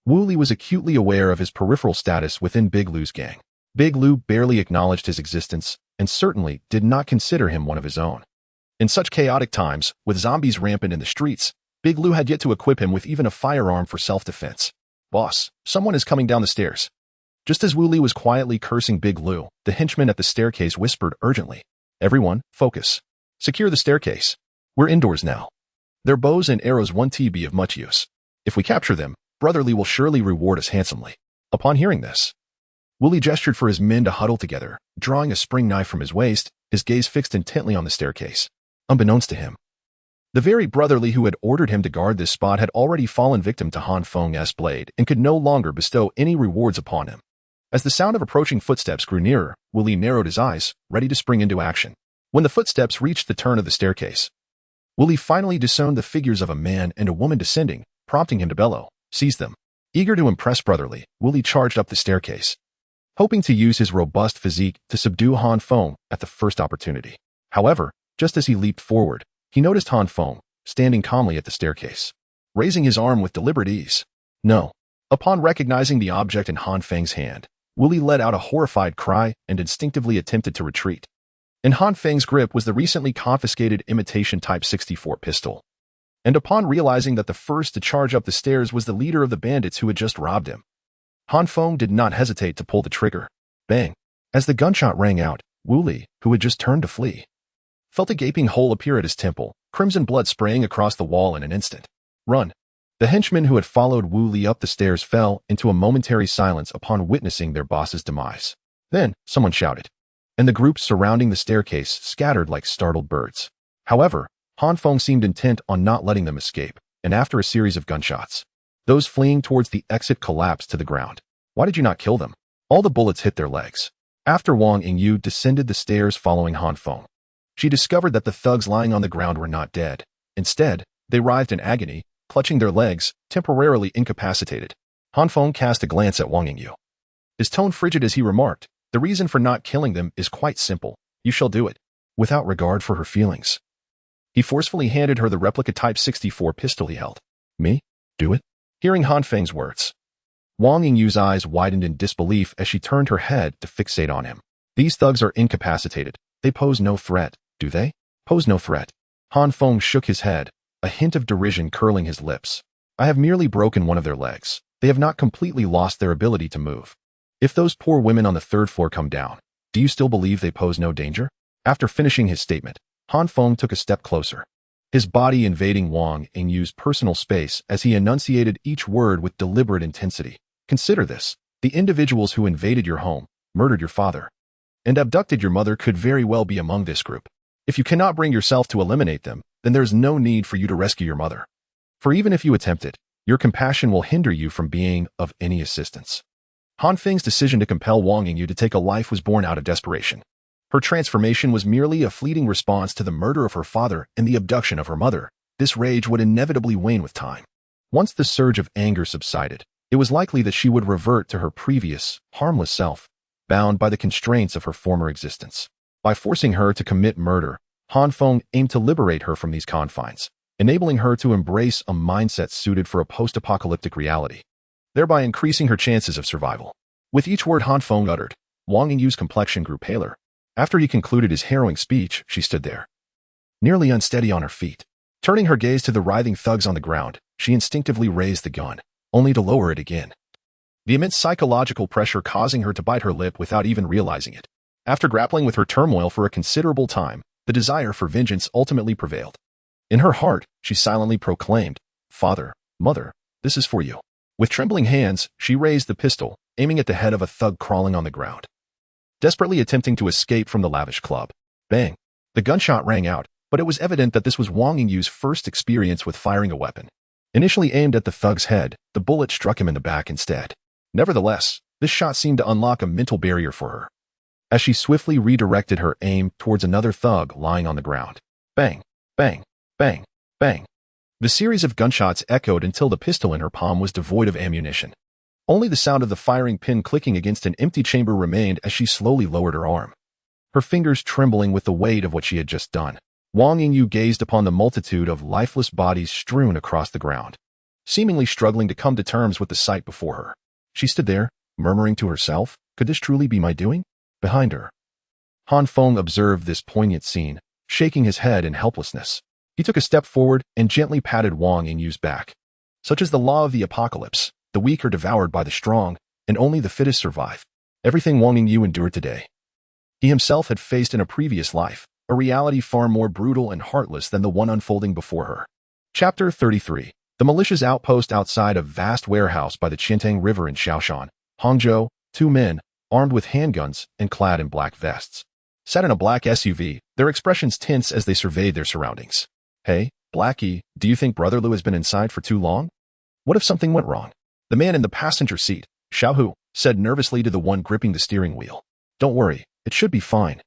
Wu Li was acutely aware of his peripheral status within Big Lu's gang. Big Lu barely acknowledged his existence and certainly did not consider him one of his own. In such chaotic times, with zombies rampant in the streets, Big Lu had yet to equip him with even a firearm for self-defense. Boss, someone is coming down the stairs. Just as Wu Li was quietly cursing Big Lu, the henchman at the staircase whispered urgently, everyone, focus. Secure the staircase. We're indoors now. Their bows and arrows won't be of much use. If we capture them, Brother Li will surely reward us handsomely. Upon hearing this, Wu Li gestured for his men to huddle together, drawing a spring knife from his waist, his gaze fixed intently on the staircase. Unbeknownst to him, the very Brother Li who had ordered him to guard this spot had already fallen victim to Han Feng's blade and could no longer bestow any rewards upon him. As the sound of approaching footsteps grew nearer, Wu Li narrowed his eyes, ready to spring into action. When the footsteps reached the turn of the staircase, Wu Li finally discerned the figures of a man and a woman descending, prompting him to bellow, seize them. Eager to impress Brother Li, Wu Li charged up the staircase, hoping to use his robust physique to subdue Han Feng at the first opportunity. However, just as he leaped forward, he noticed Han Feng, standing calmly at the staircase, raising his arm with deliberate ease. No. Upon recognizing the object in Han Feng's hand, Wu Li let out a horrified cry and instinctively attempted to retreat. In Han Feng's grip was the recently confiscated imitation Type 64 pistol. And upon realizing that the first to charge up the stairs was the leader of the bandits who had just robbed him, Han Feng did not hesitate to pull the trigger. Bang! As the gunshot rang out, Wu Li, who had just turned to flee, felt a gaping hole appear at his temple, crimson blood spraying across the wall in an instant. Run! The henchmen who had followed Wu Li up the stairs fell into a momentary silence upon witnessing their boss's demise. Then, someone shouted, and the groups surrounding the staircase scattered like startled birds. However, Han Feng seemed intent on not letting them escape, and after a series of gunshots, those fleeing towards the exit collapsed to the ground. Why did you not kill them? All the bullets hit their legs. After Wang Yingyu descended the stairs following Han Feng, she discovered that the thugs lying on the ground were not dead. Instead, they writhed in agony, clutching their legs, temporarily incapacitated. Han Feng cast a glance at Wang Yingyu, his tone frigid as he remarked, the reason for not killing them is quite simple. You shall do it. Without regard for her feelings, he forcefully handed her the replica Type 64 pistol he held. Me? Do it? Hearing Han Feng's words, Wang Yingyu's eyes widened in disbelief as she turned her head to fixate on him. These thugs are incapacitated. They pose no threat, do they? Pose no threat. Han Feng shook his head, a hint of derision curling his lips. I have merely broken one of their legs. They have not completely lost their ability to move. If those poor women on the third floor come down, do you still believe they pose no danger? After finishing his statement, Han Feng took a step closer, his body invading Wang Yingyu's personal space as he enunciated each word with deliberate intensity. Consider this. The individuals who invaded your home, murdered your father, and abducted your mother could very well be among this group. If you cannot bring yourself to eliminate them, then there is no need for you to rescue your mother. For even if you attempt it, your compassion will hinder you from being of any assistance. Han Feng's decision to compel Wang Yingyu to take a life was born out of desperation. Her transformation was merely a fleeting response to the murder of her father and the abduction of her mother. This rage would inevitably wane with time. Once the surge of anger subsided, it was likely that she would revert to her previous, harmless self, bound by the constraints of her former existence. By forcing her to commit murder, Han Feng aimed to liberate her from these confines, enabling her to embrace a mindset suited for a post-apocalyptic reality, thereby increasing her chances of survival. With each word Han Feng uttered, Wang Yingyu's complexion grew paler. After he concluded his harrowing speech, she stood there, nearly unsteady on her feet. Turning her gaze to the writhing thugs on the ground, she instinctively raised the gun, only to lower it again, the immense psychological pressure causing her to bite her lip without even realizing it. After grappling with her turmoil for a considerable time, the desire for vengeance ultimately prevailed. In her heart, she silently proclaimed, "Father, Mother, this is for you." With trembling hands, she raised the pistol, aiming at the head of a thug crawling on the ground, desperately attempting to escape from the lavish club. Bang! The gunshot rang out, but it was evident that this was Wang Yingyu's first experience with firing a weapon. Initially aimed at the thug's head, the bullet struck him in the back instead. Nevertheless, this shot seemed to unlock a mental barrier for her, as she swiftly redirected her aim towards another thug lying on the ground. Bang! Bang! Bang! Bang! The series of gunshots echoed until the pistol in her palm was devoid of ammunition. Only the sound of the firing pin clicking against an empty chamber remained as she slowly lowered her arm, her fingers trembling with the weight of what she had just done. Wang Yingyu gazed upon the multitude of lifeless bodies strewn across the ground, seemingly struggling to come to terms with the sight before her. She stood there, murmuring to herself, "Could this truly be my doing?" Behind her, Han Feng observed this poignant scene, shaking his head in helplessness. He took a step forward and gently patted Wang Yingyu's back. Such is the law of the apocalypse. The weak are devoured by the strong, and only the fittest survive. Everything Wang Yingyu endured today, he himself had faced in a previous life, a reality far more brutal and heartless than the one unfolding before her. Chapter 33. The militia's outpost outside a vast warehouse by the Qiantang River in Shaoshan, Hangzhou. Two men, armed with handguns and clad in black vests, sat in a black SUV, their expressions tense as they surveyed their surroundings. "Hey, Blackie, do you think Brother Lu has been inside for too long? What if something went wrong?" The man in the passenger seat, Xiaohu, said nervously to the one gripping the steering wheel. "Don't worry, it should be fine."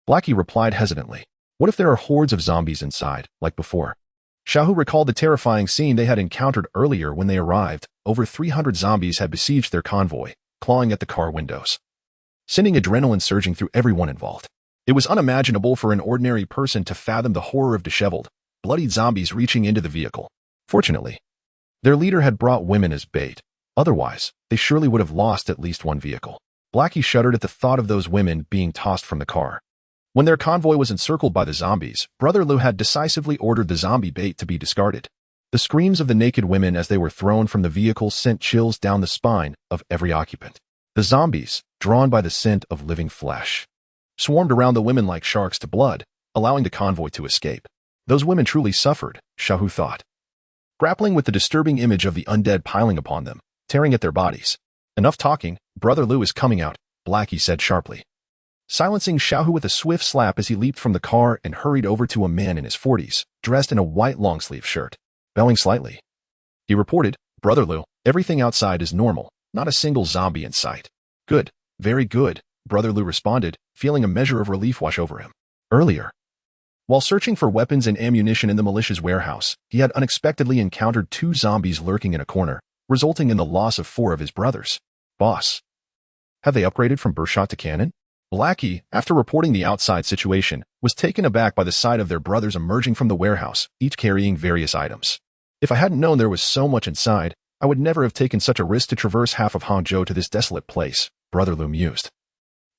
Blackie replied hesitantly. "What if there are hordes of zombies inside, like before?" Xiaohu recalled the terrifying scene they had encountered earlier when they arrived. Over 300 zombies had besieged their convoy, clawing at the car windows, sending adrenaline surging through everyone involved. It was unimaginable for an ordinary person to fathom the horror of disheveled, bloodied zombies reaching into the vehicle. Fortunately, their leader had brought women as bait. Otherwise, they surely would have lost at least one vehicle. Blackie shuddered at the thought of those women being tossed from the car. When their convoy was encircled by the zombies, Brother Lu had decisively ordered the zombie bait to be discarded. The screams of the naked women as they were thrown from the vehicle sent chills down the spine of every occupant. The zombies, drawn by the scent of living flesh, swarmed around the women like sharks to blood, allowing the convoy to escape. Those women truly suffered, Xiaohu thought, grappling with the disturbing image of the undead piling upon them, tearing at their bodies. "Enough talking, Brother Lu is coming out," Blackie said sharply, silencing Xiaohu with a swift slap as he leaped from the car and hurried over to a man in his 40s, dressed in a white long-sleeve shirt. Bowing slightly, he reported, "Brother Lu, everything outside is normal, not a single zombie in sight." "Good, very good," Brother Lu responded, feeling a measure of relief wash over him. Earlier, while searching for weapons and ammunition in the militia's warehouse, he had unexpectedly encountered two zombies lurking in a corner, resulting in the loss of 4 of his brothers. "Boss, have they upgraded from birdshot to cannon?" Blackie, after reporting the outside situation, was taken aback by the sight of their brothers emerging from the warehouse, each carrying various items. "If I hadn't known there was so much inside, I would never have taken such a risk to traverse half of Hangzhou to this desolate place," Brother Lu mused,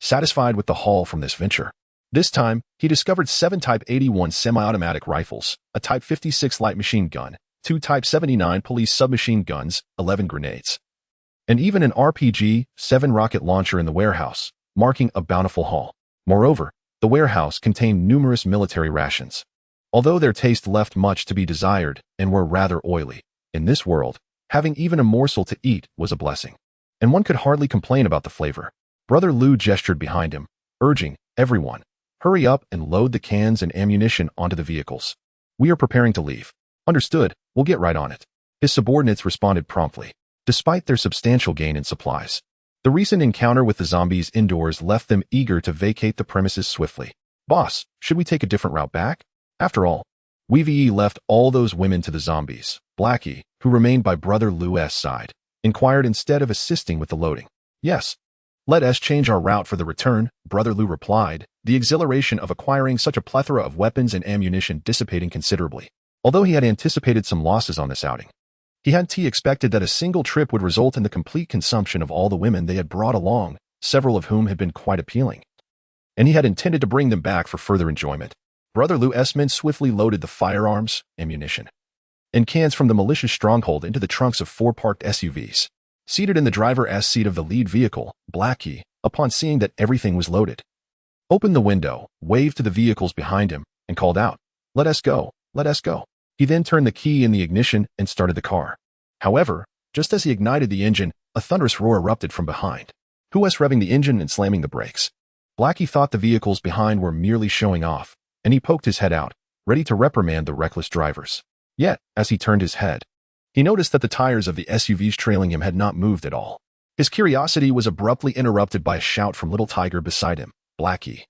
satisfied with the haul from this venture. This time, he discovered 7 Type 81 semi-automatic rifles, a Type 56 light machine gun, 2 Type 79 police submachine guns, 11 grenades, and even an RPG-7 rocket launcher in the warehouse, marking a bountiful haul. Moreover, the warehouse contained numerous military rations. Although their taste left much to be desired and were rather oily, in this world, having even a morsel to eat was a blessing. And one could hardly complain about the flavor. Brother Lu gestured behind him, urging everyone, hurry up and load the cans and ammunition onto the vehicles. We are preparing to leave. Understood, we'll get right on it. His subordinates responded promptly. Despite their substantial gain in supplies, the recent encounter with the zombies indoors left them eager to vacate the premises swiftly. Boss, should we take a different route back? After all, we left all those women to the zombies. Blackie, who remained by Brother Lu's side, inquired instead of assisting with the loading. Yes. Let us change our route for the return, Brother Lu replied, the exhilaration of acquiring such a plethora of weapons and ammunition dissipating considerably. Although he had anticipated some losses on this outing, he hadn't expected that a single trip would result in the complete consumption of all the women they had brought along, several of whom had been quite appealing. And he had intended to bring them back for further enjoyment. Brother Lu's men swiftly loaded the firearms, ammunition, and cans from the malicious stronghold into the trunks of 4 parked SUVs. Seated in the driver's seat of the lead vehicle, Blackie, upon seeing that everything was loaded, opened the window, waved to the vehicles behind him, and called out, "Let us go, let us go." He then turned the key in the ignition and started the car. However, just as he ignited the engine, a thunderous roar erupted from behind. Who was revving the engine and slamming the brakes? Blackie thought the vehicles behind were merely showing off, and he poked his head out, ready to reprimand the reckless drivers. Yet, as he turned his head, he noticed that the tires of the SUVs trailing him had not moved at all. His curiosity was abruptly interrupted by a shout from Little Tiger beside him. "Blackie,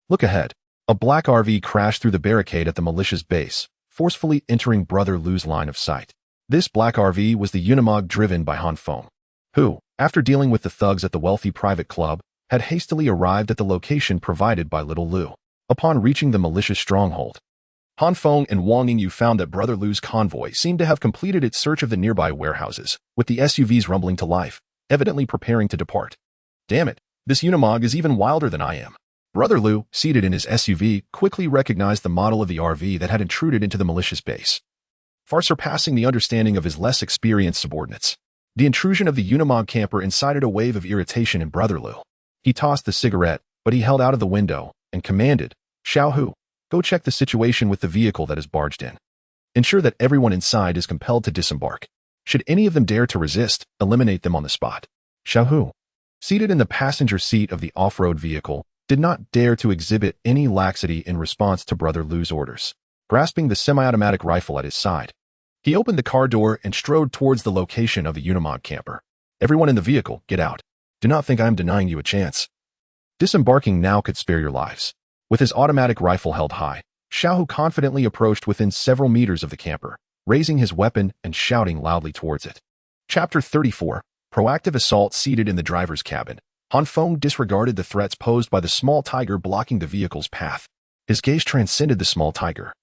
look ahead." A black RV crashed through the barricade at the militia's base, forcefully entering Brother Lu's line of sight. This black RV was the Unimog driven by Han Feng, who, after dealing with the thugs at the wealthy private club, had hastily arrived at the location provided by Little Lu. Upon reaching the malicious stronghold, Han Feng and Wang Yingyu found that Brother Lu's convoy seemed to have completed its search of the nearby warehouses, with the SUVs rumbling to life, evidently preparing to depart. Damn it, this Unimog is even wilder than I am. Brother Lu, seated in his SUV, quickly recognized the model of the RV that had intruded into the malicious base, far surpassing the understanding of his less experienced subordinates. The intrusion of the Unimog camper incited a wave of irritation in Brother Lu. He tossed the cigarette, but he held out of the window, and commanded, "Xiao Hu, go check the situation with the vehicle that has barged in. Ensure that everyone inside is compelled to disembark. Should any of them dare to resist, eliminate them on the spot." Xiao Hu, seated in the passenger seat of the off-road vehicle, did not dare to exhibit any laxity in response to Brother Lu's orders. Grasping the semi-automatic rifle at his side, he opened the car door and strode towards the location of the Unimog camper. "Everyone in the vehicle, get out. Do not think I am denying you a chance. Disembarking now could spare your lives." With his automatic rifle held high, Xiao Hu confidently approached within several meters of the camper, raising his weapon and shouting loudly towards it. Chapter 34. Proactive Assault. Seated in the driver's cabin, Han Feng disregarded the threats posed by the small tiger blocking the vehicle's path. His gaze transcended the small tiger,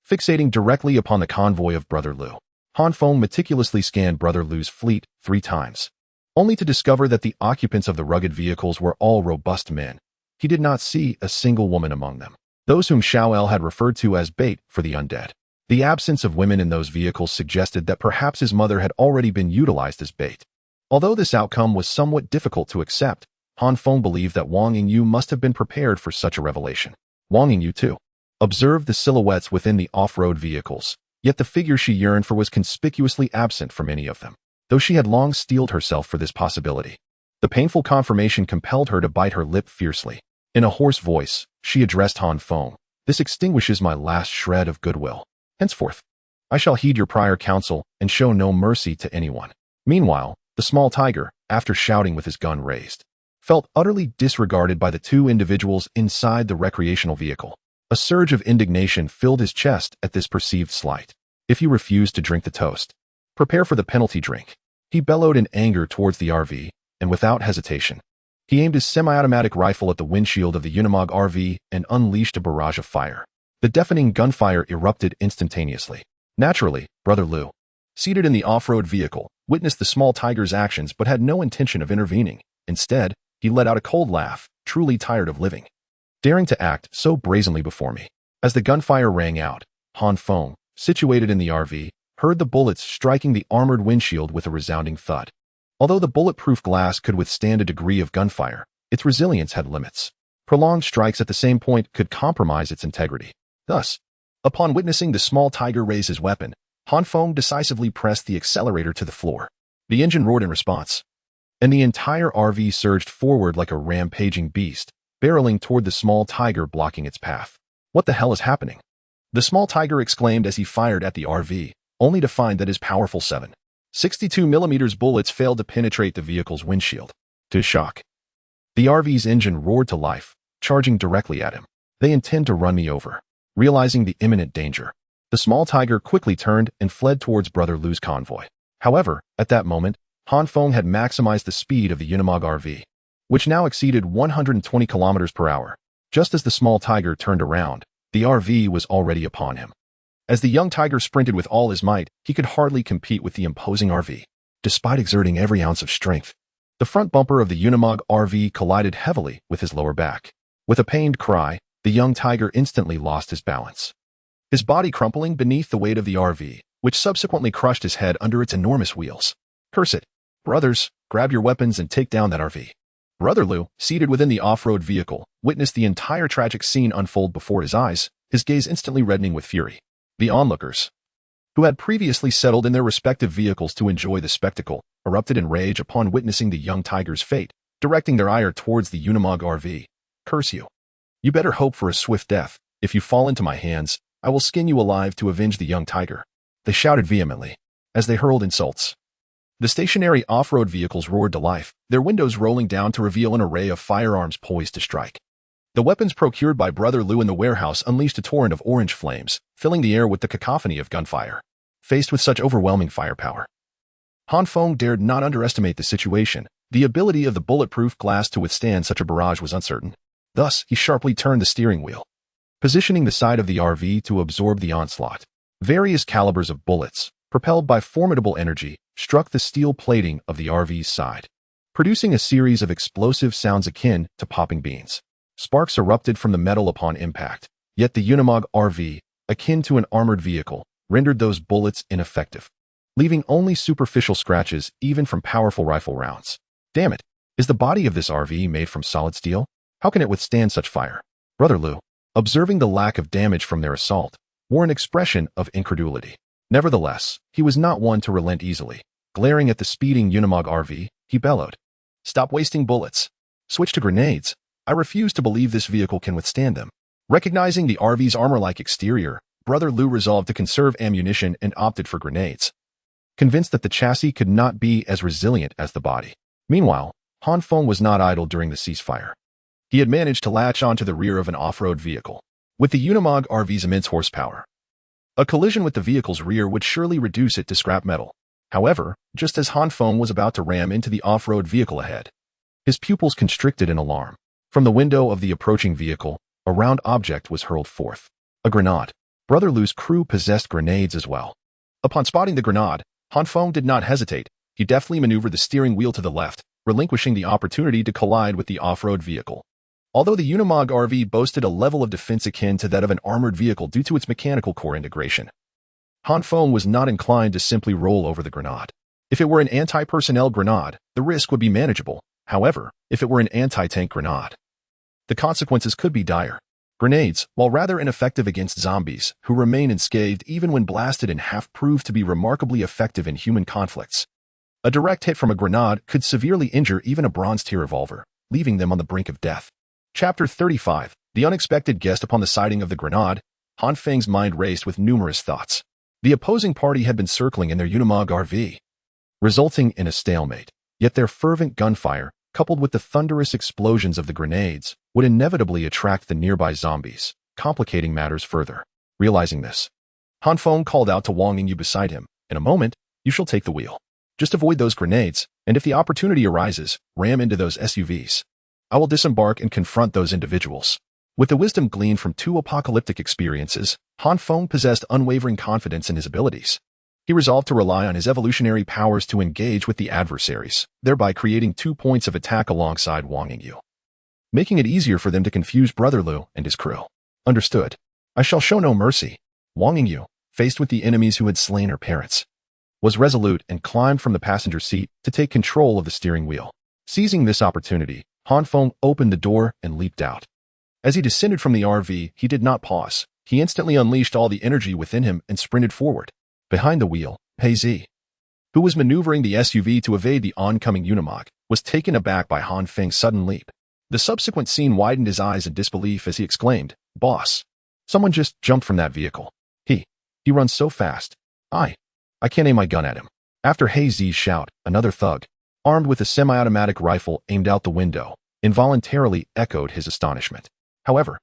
fixating directly upon the convoy of Brother Lu. Han Feng meticulously scanned Brother Lu's fleet 3 times, only to discover that the occupants of the rugged vehicles were all robust men. He did not see a single woman among them, those whom Xiao El had referred to as bait for the undead. The absence of women in those vehicles suggested that perhaps his mother had already been utilized as bait. Although this outcome was somewhat difficult to accept, Han Feng believed that Wang Yingyu must have been prepared for such a revelation. Wang Yingyu, too, observed the silhouettes within the off-road vehicles, yet the figure she yearned for was conspicuously absent from any of them, though she had long steeled herself for this possibility. The painful confirmation compelled her to bite her lip fiercely. In a hoarse voice, she addressed Han Feng. "This extinguishes my last shred of goodwill. Henceforth, I shall heed your prior counsel and show no mercy to anyone." Meanwhile, the small tiger, after shouting with his gun raised, felt utterly disregarded by the 2 individuals inside the recreational vehicle. A surge of indignation filled his chest at this perceived slight. If he refused to drink the toast, prepare for the penalty drink. He bellowed in anger towards the RV, and without hesitation, he aimed his semi-automatic rifle at the windshield of the Unimog RV and unleashed a barrage of fire. The deafening gunfire erupted instantaneously. Naturally, Brother Lu, seated in the off-road vehicle, witnessed the small tiger's actions but had no intention of intervening. Instead, he let out a cold laugh, truly tired of living. Daring to act so brazenly before me. As the gunfire rang out, Han Feng, situated in the RV, heard the bullets striking the armored windshield with a resounding thud. Although the bulletproof glass could withstand a degree of gunfire, its resilience had limits. Prolonged strikes at the same point could compromise its integrity. Thus, upon witnessing the small tiger raise his weapon, Han Feng decisively pressed the accelerator to the floor. The engine roared in response, and the entire RV surged forward like a rampaging beast, barreling toward the small tiger blocking its path. What the hell is happening? The small tiger exclaimed as he fired at the RV, only to find that his powerful 7.62mm bullets failed to penetrate the vehicle's windshield. To his shock, the RV's engine roared to life, charging directly at him. They intend to run me over. Realizing the imminent danger, the small tiger quickly turned and fled towards Brother Lu's convoy. However, at that moment, Han Feng had maximized the speed of the Unimog RV, which now exceeded 120 kilometers per hour. Just as the small tiger turned around, the RV was already upon him. As the young tiger sprinted with all his might, he could hardly compete with the imposing RV. Despite exerting every ounce of strength, the front bumper of the Unimog RV collided heavily with his lower back. With a pained cry, the young tiger instantly lost his balance, his body crumpling beneath the weight of the RV, which subsequently crushed his head under its enormous wheels. Curse it. Brothers, grab your weapons and take down that RV. Brother Lu, seated within the off-road vehicle, witnessed the entire tragic scene unfold before his eyes, his gaze instantly reddening with fury. The onlookers, who had previously settled in their respective vehicles to enjoy the spectacle, erupted in rage upon witnessing the young tiger's fate, directing their ire towards the Unimog RV. Curse you. You better hope for a swift death. If you fall into my hands, I will skin you alive to avenge the young tiger. They shouted vehemently as they hurled insults. The stationary off-road vehicles roared to life, their windows rolling down to reveal an array of firearms poised to strike. The weapons procured by Brother Lu in the warehouse unleashed a torrent of orange flames, filling the air with the cacophony of gunfire. Faced with such overwhelming firepower, Han Feng dared not underestimate the situation. The ability of the bulletproof glass to withstand such a barrage was uncertain. Thus, he sharply turned the steering wheel, positioning the side of the RV to absorb the onslaught. Various calibers of bullets, propelled by formidable energy, struck the steel plating of the RV's side, producing a series of explosive sounds akin to popping beans. Sparks erupted from the metal upon impact, yet the Unimog RV, akin to an armored vehicle, rendered those bullets ineffective, leaving only superficial scratches even from powerful rifle rounds. Damn it, is the body of this RV made from solid steel? How can it withstand such fire? Brother Lu, observing the lack of damage from their assault, wore an expression of incredulity. Nevertheless, he was not one to relent easily. Glaring at the speeding Unimog RV, he bellowed, "Stop wasting bullets. Switch to grenades. I refuse to believe this vehicle can withstand them." Recognizing the RV's armor-like exterior, Brother Lu resolved to conserve ammunition and opted for grenades, convinced that the chassis could not be as resilient as the body. Meanwhile, Han Feng was not idle during the ceasefire. He had managed to latch onto the rear of an off-road vehicle. With the Unimog RV's immense horsepower, a collision with the vehicle's rear would surely reduce it to scrap metal. However, just as Han Feng was about to ram into the off-road vehicle ahead, his pupils constricted in alarm. From the window of the approaching vehicle, a round object was hurled forth. A grenade. Brother Lu's crew possessed grenades as well. Upon spotting the grenade, Han Feng did not hesitate. He deftly maneuvered the steering wheel to the left, relinquishing the opportunity to collide with the off-road vehicle. Although the Unimog RV boasted a level of defense akin to that of an armored vehicle due to its mechanical core integration, Han Feng was not inclined to simply roll over the grenade. If it were an anti-personnel grenade, the risk would be manageable. However, if it were an anti-tank grenade, the consequences could be dire. Grenades, while rather ineffective against zombies, who remain unscathed even when blasted in half, proved to be remarkably effective in human conflicts. A direct hit from a grenade could severely injure even a bronze-tier revolver, leaving them on the brink of death. Chapter 35. The unexpected guest. Upon the sighting of the grenade, Han Feng's mind raced with numerous thoughts. The opposing party had been circling in their Unimog RV, resulting in a stalemate. Yet their fervent gunfire, coupled with the thunderous explosions of the grenades, would inevitably attract the nearby zombies, complicating matters further. Realizing this, Han Feng called out to Wang Yingyu beside him, "In a moment, you shall take the wheel. Just avoid those grenades, and if the opportunity arises, ram into those SUVs. I will disembark and confront those individuals." With the wisdom gleaned from two apocalyptic experiences, Han Feng possessed unwavering confidence in his abilities. He resolved to rely on his evolutionary powers to engage with the adversaries, thereby creating 2 points of attack alongside Wang Yingyu, making it easier for them to confuse Brother Lu and his crew. Understood. I shall show no mercy. Wang Yingyu, faced with the enemies who had slain her parents, was resolute and climbed from the passenger seat to take control of the steering wheel. Seizing this opportunity, Han Feng opened the door and leaped out. As he descended from the RV, he did not pause. He instantly unleashed all the energy within him and sprinted forward. Behind the wheel, Pei Zi, who was maneuvering the SUV to evade the oncoming Unimog, was taken aback by Han Feng's sudden leap. The subsequent scene widened his eyes in disbelief as he exclaimed, "Boss, someone just jumped from that vehicle. He runs so fast. I can't aim my gun at him." After Zi's shout, another thug, armed with a semi-automatic rifle aimed out the window, involuntarily echoed his astonishment. However,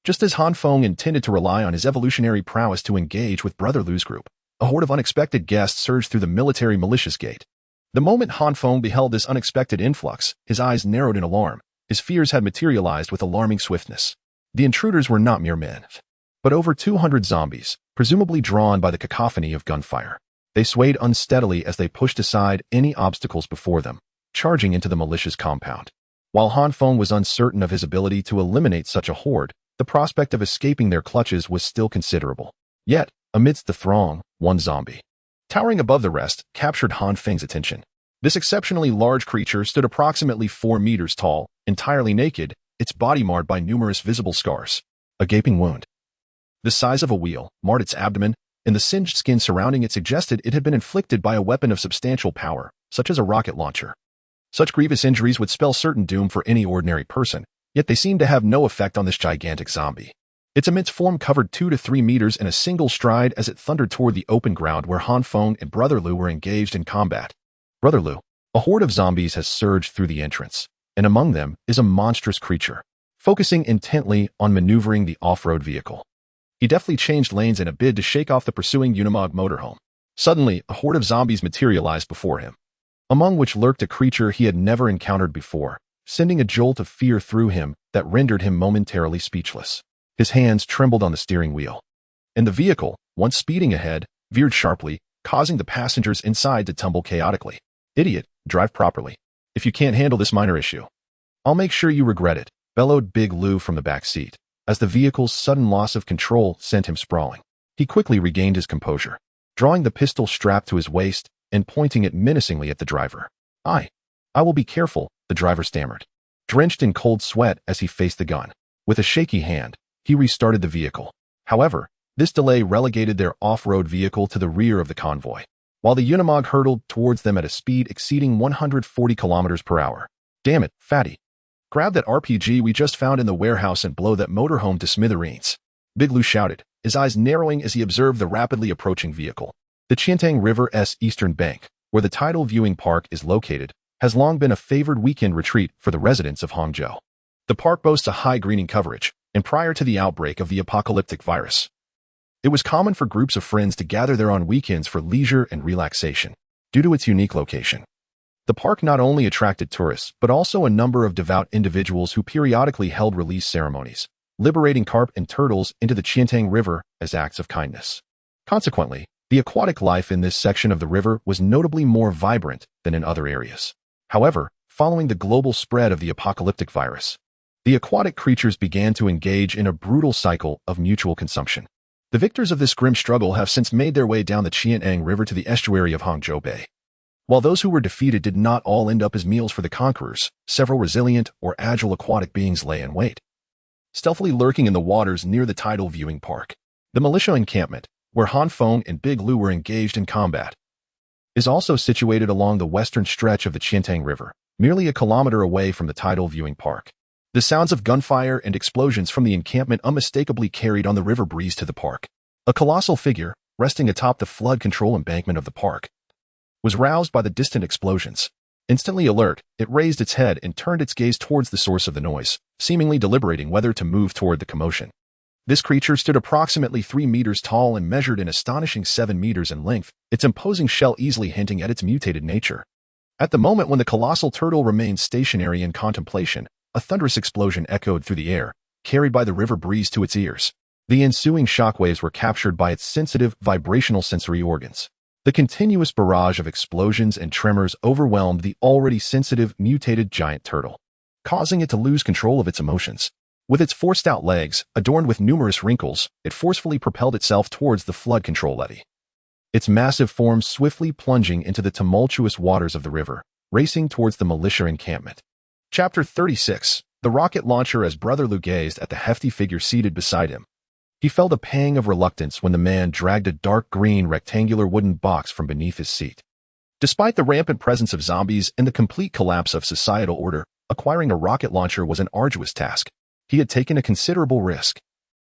just as Han Feng intended to rely on his evolutionary prowess to engage with Brother Lu's group, a horde of unexpected guests surged through the military militia's gate. The moment Han Feng beheld this unexpected influx, his eyes narrowed in alarm. His fears had materialized with alarming swiftness. The intruders were not mere men, but over 200 zombies, presumably drawn by the cacophony of gunfire. They swayed unsteadily as they pushed aside any obstacles before them, charging into the militia's compound. While Han Feng was uncertain of his ability to eliminate such a horde, the prospect of escaping their clutches was still considerable. Yet, amidst the throng, one zombie, towering above the rest, captured Han Feng's attention. This exceptionally large creature stood approximately 4 meters tall, entirely naked, its body marred by numerous visible scars. A gaping wound, the size of a wheel, marred its abdomen, and the singed skin surrounding it suggested it had been inflicted by a weapon of substantial power, such as a rocket launcher. Such grievous injuries would spell certain doom for any ordinary person, yet they seemed to have no effect on this gigantic zombie. Its immense form covered 2 to 3 meters in a single stride as it thundered toward the open ground where Han Feng and Brother Lu were engaged in combat. Brother Lu, a horde of zombies has surged through the entrance, and among them is a monstrous creature, focusing intently on maneuvering the off-road vehicle. He deftly changed lanes in a bid to shake off the pursuing Unimog motorhome. Suddenly, a horde of zombies materialized before him, among which lurked a creature he had never encountered before, sending a jolt of fear through him that rendered him momentarily speechless. His hands trembled on the steering wheel, and the vehicle, once speeding ahead, veered sharply, causing the passengers inside to tumble chaotically. "Idiot, drive properly. If you can't handle this minor issue, I'll make sure you regret it," bellowed Big Lou from the back seat, as the vehicle's sudden loss of control sent him sprawling. He quickly regained his composure, drawing the pistol strapped to his waist and pointing it menacingly at the driver. I will be careful," the driver stammered, drenched in cold sweat as he faced the gun. With a shaky hand, he restarted the vehicle. However, this delay relegated their off-road vehicle to the rear of the convoy, while the Unimog hurtled towards them at a speed exceeding 140 kilometers per hour. "Damn it, fatty. Grab that RPG we just found in the warehouse and blow that motorhome to smithereens," Big Lou shouted, his eyes narrowing as he observed the rapidly approaching vehicle. The Qiantang River's eastern bank, where the tidal viewing park is located, has long been a favored weekend retreat for the residents of Hangzhou. The park boasts a high greening coverage, and prior to the outbreak of the apocalyptic virus, it was common for groups of friends to gather there on weekends for leisure and relaxation. Due to its unique location, the park not only attracted tourists, but also a number of devout individuals who periodically held release ceremonies, liberating carp and turtles into the Qiantang River as acts of kindness. Consequently, the aquatic life in this section of the river was notably more vibrant than in other areas. However, following the global spread of the apocalyptic virus, the aquatic creatures began to engage in a brutal cycle of mutual consumption. The victors of this grim struggle have since made their way down the Qiantang River to the estuary of Hangzhou Bay. While those who were defeated did not all end up as meals for the conquerors, several resilient or agile aquatic beings lay in wait, stealthily lurking in the waters near the tidal viewing park. The militia encampment, where Han Feng and Big Lou were engaged in combat, is also situated along the western stretch of the Qiantang River, merely a kilometer away from the tidal viewing park. The sounds of gunfire and explosions from the encampment unmistakably carried on the river breeze to the park. A colossal figure, resting atop the flood control embankment of the park, was roused by the distant explosions. Instantly alert, it raised its head and turned its gaze towards the source of the noise, seemingly deliberating whether to move toward the commotion. This creature stood approximately 3 meters tall and measured an astonishing 7 meters in length, its imposing shell easily hinting at its mutated nature. At the moment when the colossal turtle remained stationary in contemplation, a thunderous explosion echoed through the air, carried by the river breeze to its ears. The ensuing shockwaves were captured by its sensitive, vibrational sensory organs. The continuous barrage of explosions and tremors overwhelmed the already sensitive, mutated giant turtle, causing it to lose control of its emotions. With its 4 stout legs, adorned with numerous wrinkles, it forcefully propelled itself towards the flood control levee. its massive form swiftly plunging into the tumultuous waters of the river, racing towards the militia encampment. Chapter 36. The rocket launcher. As Brother Lu gazed at the hefty figure seated beside him, he felt a pang of reluctance when the man dragged a dark green rectangular wooden box from beneath his seat. Despite the rampant presence of zombies and the complete collapse of societal order, acquiring a rocket launcher was an arduous task. He had taken a considerable risk,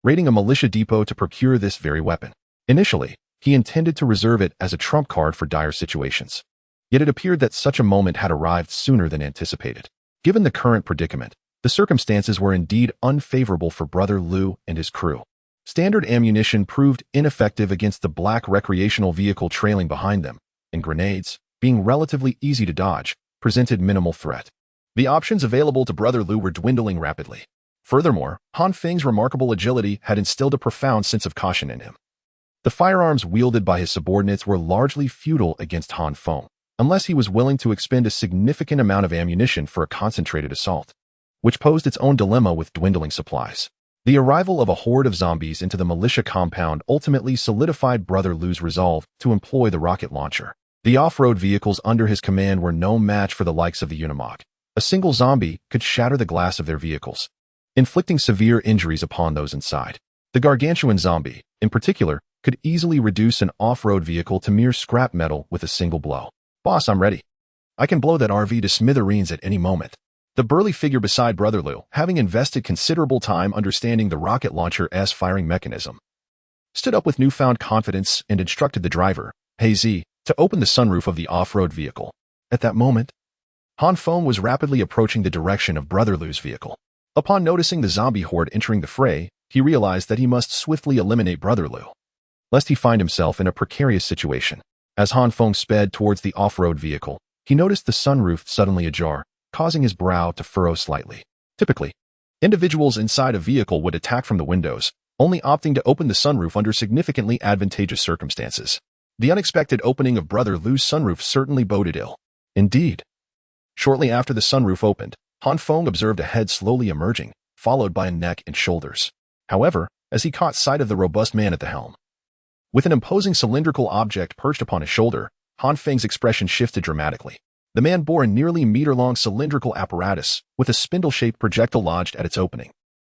raiding a militia depot to procure this very weapon. Initially, he intended to reserve it as a trump card for dire situations. Yet it appeared that such a moment had arrived sooner than anticipated. Given the current predicament, the circumstances were indeed unfavorable for Brother Lu and his crew. Standard ammunition proved ineffective against the black recreational vehicle trailing behind them, and grenades, being relatively easy to dodge, presented minimal threat. The options available to Brother Lu were dwindling rapidly. Furthermore, Han Feng's remarkable agility had instilled a profound sense of caution in him. The firearms wielded by his subordinates were largely futile against Han Feng, unless he was willing to expend a significant amount of ammunition for a concentrated assault, which posed its own dilemma with dwindling supplies. The arrival of a horde of zombies into the militia compound ultimately solidified Brother Lu's resolve to employ the rocket launcher. The off-road vehicles under his command were no match for the likes of the Unimog. A single zombie could shatter the glass of their vehicles, inflicting severe injuries upon those inside. The gargantuan zombie, in particular, could easily reduce an off-road vehicle to mere scrap metal with a single blow. "Boss, I'm ready. I can blow that RV to smithereens at any moment." The burly figure beside Brother Lu, having invested considerable time understanding the rocket launcher's firing mechanism, stood up with newfound confidence and instructed the driver, Hey Z, to open the sunroof of the off-road vehicle. At that moment, Han Feng was rapidly approaching the direction of Brother Lu's vehicle. Upon noticing the zombie horde entering the fray, he realized that he must swiftly eliminate Brother Lu, lest he find himself in a precarious situation. As Han Feng sped towards the off-road vehicle, he noticed the sunroof suddenly ajar, causing his brow to furrow slightly. Typically, individuals inside a vehicle would attack from the windows, only opting to open the sunroof under significantly advantageous circumstances. The unexpected opening of Brother Lu's sunroof certainly boded ill. Indeed, shortly after the sunroof opened, Han Feng observed a head slowly emerging, followed by a neck and shoulders. However, as he caught sight of the robust man at the helm, with an imposing cylindrical object perched upon his shoulder, Han Feng's expression shifted dramatically. The man bore a nearly meter-long cylindrical apparatus with a spindle-shaped projectile lodged at its opening.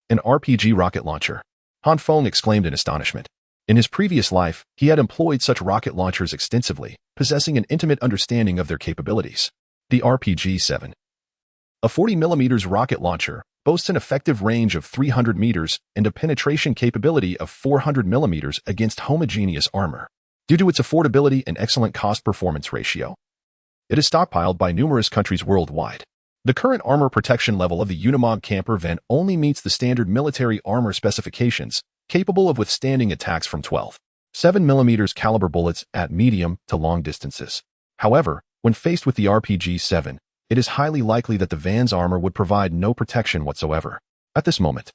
An RPG rocket launcher, Han Feng exclaimed in astonishment. In his previous life, he had employed such rocket launchers extensively, possessing an intimate understanding of their capabilities. The RPG-7, a 40mm rocket launcher, boasts an effective range of 300 meters and a penetration capability of 400mm against homogeneous armor. Due to its affordability and excellent cost-performance ratio, it is stockpiled by numerous countries worldwide. The current armor protection level of the Unimog camper van only meets the standard military armor specifications, capable of withstanding attacks from 12.7mm caliber bullets at medium to long distances. However, when faced with the RPG-7, it is highly likely that the van's armor would provide no protection whatsoever. At this moment,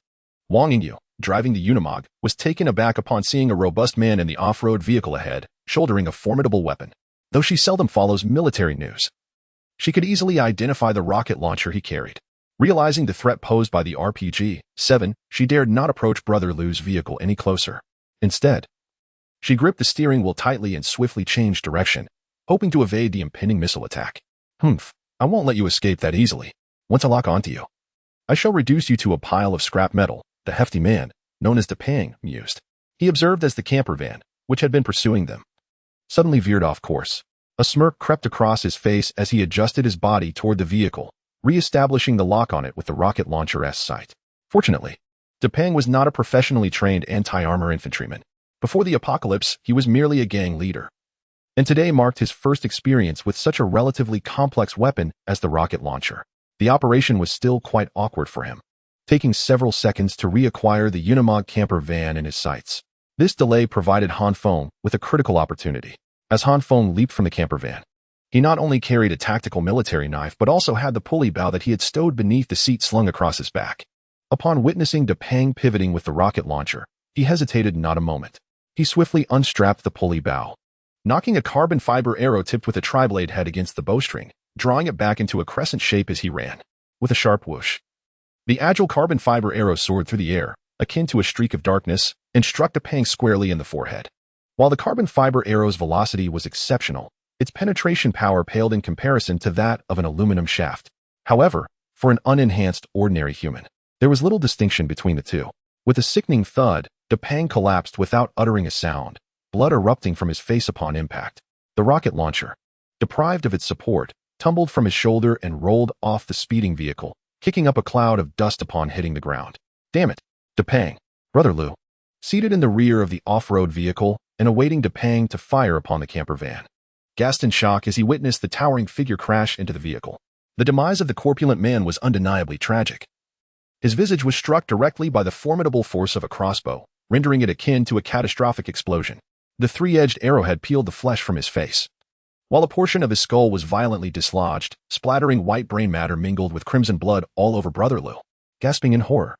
Wang Yingyu, driving the Unimog, was taken aback upon seeing a robust man in the off-road vehicle ahead, shouldering a formidable weapon. Though she seldom follows military news, she could easily identify the rocket launcher he carried. Realizing the threat posed by the RPG-7, she dared not approach Brother Lu's vehicle any closer. Instead, she gripped the steering wheel tightly and swiftly changed direction, hoping to evade the impending missile attack. I won't let you escape that easily. Once I lock onto you, I shall reduce you to a pile of scrap metal, the hefty man, known as Pang, mused. He observed as the camper van, which had been pursuing them, suddenly veered off course. A smirk crept across his face as he adjusted his body toward the vehicle, re-establishing the lock on it with the rocket launcher's sight. Fortunately, Pang was not a professionally trained anti-armor infantryman. Before the apocalypse, he was merely a gang leader, and today marked his first experience with such a relatively complex weapon as the rocket launcher. The operation was still quite awkward for him, taking several seconds to reacquire the Unimog camper van in his sights. This delay provided Han Feng with a critical opportunity. As Han Feng leaped from the camper van, he not only carried a tactical military knife but also had the pulley bow that he had stowed beneath the seat slung across his back. Upon witnessing Pang pivoting with the rocket launcher, he hesitated not a moment. He swiftly unstrapped the pulley bow, knocking a carbon fiber arrow tipped with a tri-blade head against the bowstring, drawing it back into a crescent shape as he ran. With a sharp whoosh, the agile carbon fiber arrow soared through the air, akin to a streak of darkness, and struck Pang squarely in the forehead. While the carbon fiber arrow's velocity was exceptional, its penetration power paled in comparison to that of an aluminum shaft. However, for an unenhanced ordinary human, there was little distinction between the two. With a sickening thud, Depang collapsed without uttering a sound, blood erupting from his face upon impact. The rocket launcher, deprived of its support, tumbled from his shoulder and rolled off the speeding vehicle, kicking up a cloud of dust upon hitting the ground. Damn it, Depang. Brother Lu, seated in the rear of the off-road vehicle and awaiting Depang to fire upon the camper van, gasped in shock as he witnessed the towering figure crash into the vehicle. The demise of the corpulent man was undeniably tragic. His visage was struck directly by the formidable force of a crossbow, rendering it akin to a catastrophic explosion. The three-edged arrowhead peeled the flesh from his face, while a portion of his skull was violently dislodged, splattering white brain matter mingled with crimson blood all over Brother Lu. Gasping in horror,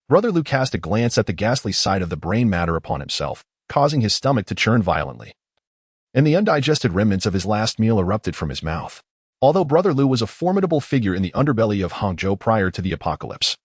Brother Lu cast a glance at the ghastly sight of the brain matter upon himself, causing his stomach to churn violently, and the undigested remnants of his last meal erupted from his mouth. Although Brother Lu was a formidable figure in the underbelly of Hangzhou prior to the apocalypse,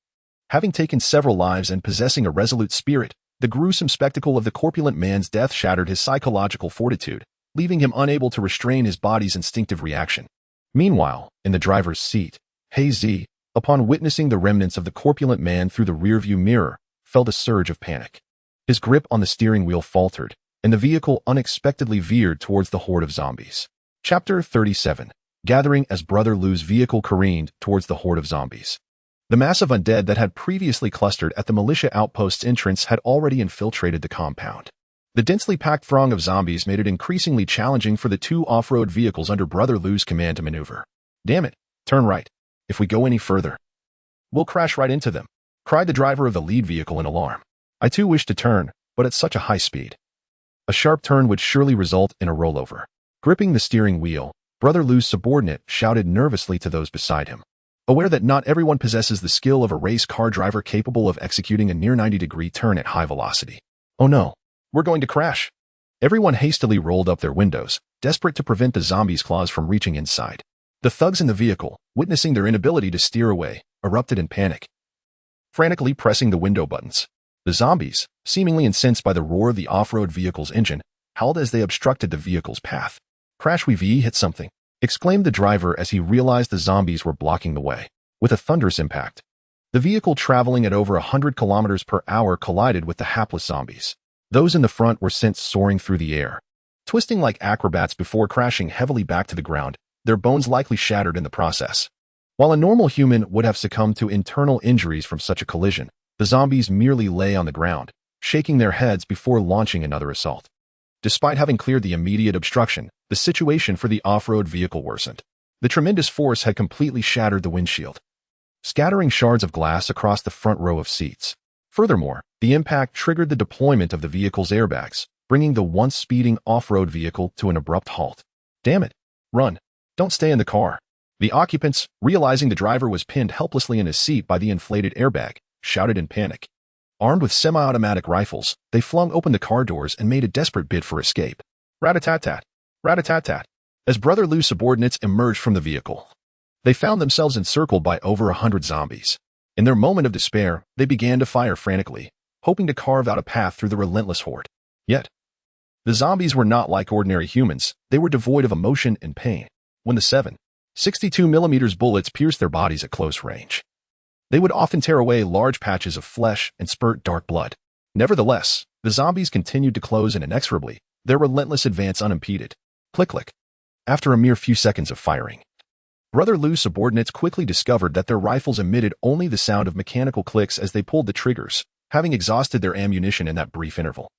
having taken several lives and possessing a resolute spirit, the gruesome spectacle of the corpulent man's death shattered his psychological fortitude, leaving him unable to restrain his body's instinctive reaction. Meanwhile, in the driver's seat, He Zi, upon witnessing the remnants of the corpulent man through the rearview mirror, felt a surge of panic. His grip on the steering wheel faltered, and the vehicle unexpectedly veered towards the horde of zombies. Chapter 37. Gathering as Brother Lu's vehicle careened towards the horde of zombies. The mass of undead that had previously clustered at the militia outpost's entrance had already infiltrated the compound. The densely packed throng of zombies made it increasingly challenging for the two off-road vehicles under Brother Lu's command to maneuver. Damn it, turn right. If we go any further, we'll crash right into them, cried the driver of the lead vehicle in alarm. I too wished to turn, but at such a high speed. A sharp turn would surely result in a rollover. Gripping the steering wheel, Brother Lu's subordinate shouted nervously to those beside him, aware that not everyone possesses the skill of a race car driver capable of executing a near 90-degree turn at high velocity. Oh no, we're going to crash. Everyone hastily rolled up their windows, desperate to prevent the zombies' claws from reaching inside. The thugs in the vehicle, witnessing their inability to steer away, erupted in panic, frantically pressing the window buttons. The zombies, seemingly incensed by the roar of the off-road vehicle's engine, howled as they obstructed the vehicle's path. Crash, we've hit something, exclaimed the driver as he realized the zombies were blocking the way. With a thunderous impact, the vehicle traveling at over 100 kilometers per hour collided with the hapless zombies. Those in the front were sent soaring through the air, twisting like acrobats before crashing heavily back to the ground, their bones likely shattered in the process. While a normal human would have succumbed to internal injuries from such a collision, the zombies merely lay on the ground, shaking their heads before launching another assault. Despite having cleared the immediate obstruction, the situation for the off-road vehicle worsened. The tremendous force had completely shattered the windshield, scattering shards of glass across the front row of seats. Furthermore, the impact triggered the deployment of the vehicle's airbags, bringing the once speeding off-road vehicle to an abrupt halt. Damn it! Run! Don't stay in the car! The occupants, realizing the driver was pinned helplessly in his seat by the inflated airbag, shouted in panic. Armed with semi-automatic rifles, they flung open the car doors and made a desperate bid for escape. Rat-a-tat-tat! Rat-a-tat-tat! As Brother Lu's subordinates emerged from the vehicle, they found themselves encircled by over 100 zombies. In their moment of despair, they began to fire frantically, hoping to carve out a path through the relentless horde. Yet, the zombies were not like ordinary humans. They were devoid of emotion and pain. When the 7.62mm bullets pierced their bodies at close range, they would often tear away large patches of flesh and spurt dark blood. Nevertheless, the zombies continued to close in inexorably, their relentless advance unimpeded. Click-click. After a mere few seconds of firing, Brother Lu's subordinates quickly discovered that their rifles emitted only the sound of mechanical clicks as they pulled the triggers, having exhausted their ammunition in that brief interval.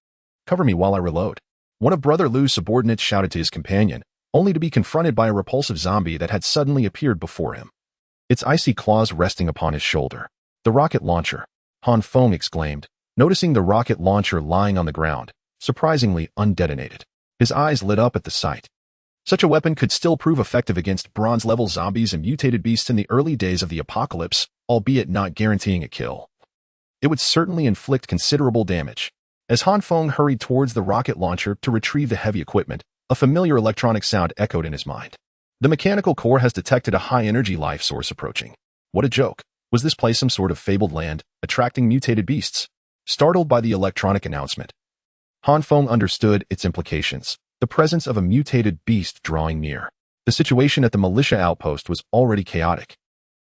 Cover me while I reload. One of Brother Lu's subordinates shouted to his companion, only to be confronted by a repulsive zombie that had suddenly appeared before him, its icy claws resting upon his shoulder. The rocket launcher, Han Feng exclaimed, noticing the rocket launcher lying on the ground, surprisingly undetonated. His eyes lit up at the sight. Such a weapon could still prove effective against bronze-level zombies and mutated beasts in the early days of the apocalypse, albeit not guaranteeing a kill. It would certainly inflict considerable damage. As Han Feng hurried towards the rocket launcher to retrieve the heavy equipment, a familiar electronic sound echoed in his mind. The mechanical core has detected a high-energy life source approaching. What a joke. Was this place some sort of fabled land, attracting mutated beasts? Startled by the electronic announcement, Han Feng understood its implications, the presence of a mutated beast drawing near. The situation at the militia outpost was already chaotic,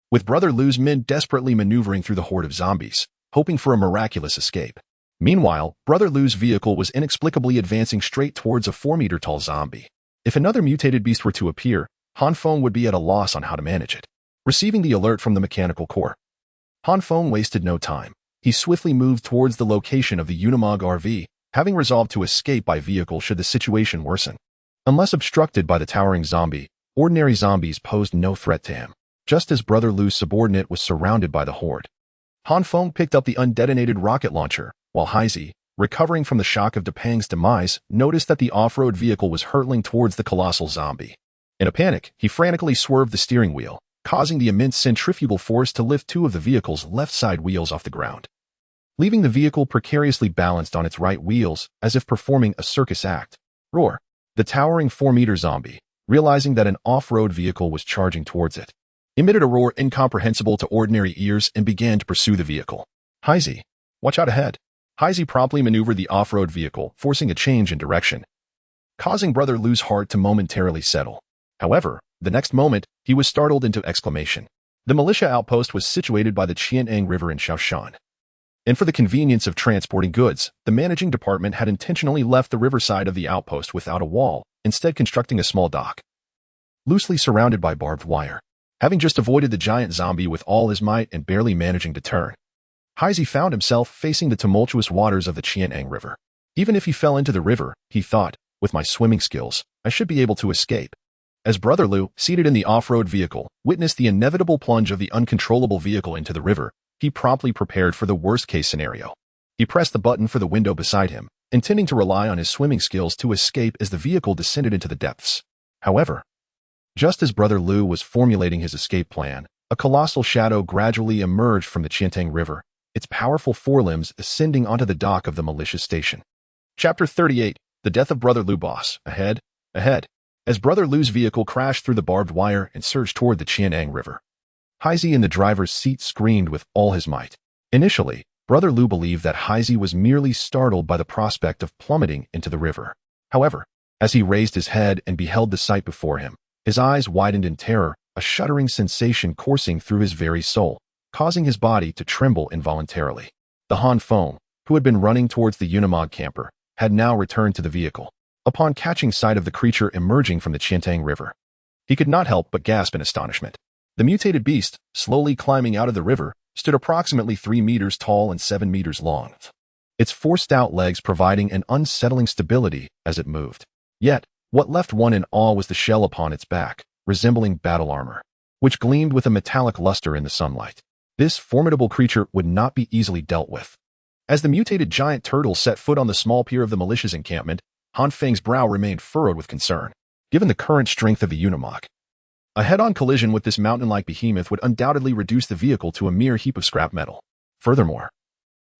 with Brother Lu's men desperately maneuvering through the horde of zombies, hoping for a miraculous escape. Meanwhile, Brother Lu's vehicle was inexplicably advancing straight towards a 4-meter-tall zombie. If another mutated beast were to appear, Han Feng would be at a loss on how to manage it. Receiving the alert from the mechanical core, Han Feng wasted no time. He swiftly moved towards the location of the Unimog RV, having resolved to escape by vehicle should the situation worsen. Unless obstructed by the towering zombie, ordinary zombies posed no threat to him. Just as Brother Lu's subordinate was surrounded by the horde, Han Feng picked up the undetonated rocket launcher, while Haizi, recovering from the shock of Depang's demise, noticed that the off-road vehicle was hurtling towards the colossal zombie. In a panic, he frantically swerved the steering wheel, causing the immense centrifugal force to lift 2 of the vehicle's left side wheels off the ground, leaving the vehicle precariously balanced on its right wheels as if performing a circus act. Roar! The towering 4-meter zombie, realizing that an off-road vehicle was charging towards it, emitted a roar incomprehensible to ordinary ears and began to pursue the vehicle. Haizi, watch out ahead. Haizi promptly maneuvered the off-road vehicle, forcing a change in direction, causing Brother Lu's heart to momentarily settle. However, the next moment, he was startled into exclamation. The militia outpost was situated by the Qian'an River in Shaoshan, and for the convenience of transporting goods, the managing department had intentionally left the riverside of the outpost without a wall, instead constructing a small dock, loosely surrounded by barbed wire. Having just avoided the giant zombie with all his might and barely managing to turn, Haizi found himself facing the tumultuous waters of the Qian'an River. Even if he fell into the river, he thought, with my swimming skills, I should be able to escape. As Brother Lu, seated in the off-road vehicle, witnessed the inevitable plunge of the uncontrollable vehicle into the river, he promptly prepared for the worst-case scenario. He pressed the button for the window beside him, intending to rely on his swimming skills to escape as the vehicle descended into the depths. However, just as Brother Lu was formulating his escape plan, a colossal shadow gradually emerged from the Qian'an River, its powerful forelimbs ascending onto the dock of the militia station. Chapter 38, The Death of Brother Lu. Boss, ahead. As Brother Lu's vehicle crashed through the barbed wire and surged toward the Qian'an River, Haizi in the driver's seat screamed with all his might. Initially, Brother Lu believed that Haizi was merely startled by the prospect of plummeting into the river. However, as he raised his head and beheld the sight before him, his eyes widened in terror, a shuddering sensation coursing through his very soul, causing his body to tremble involuntarily. The Han Feng, who had been running towards the Unimog camper, had now returned to the vehicle. Upon catching sight of the creature emerging from the Qian'an River, he could not help but gasp in astonishment. The mutated beast, slowly climbing out of the river, stood approximately 3 meters tall and 7 meters long, its 4 stout legs providing an unsettling stability as it moved. Yet, what left one in awe was the shell upon its back, resembling battle armor, which gleamed with a metallic luster in the sunlight. This formidable creature would not be easily dealt with. As the mutated giant turtle set foot on the small pier of the militia's encampment, Han Feng's brow remained furrowed with concern. Given the current strength of the Unimog, a head-on collision with this mountain-like behemoth would undoubtedly reduce the vehicle to a mere heap of scrap metal. Furthermore,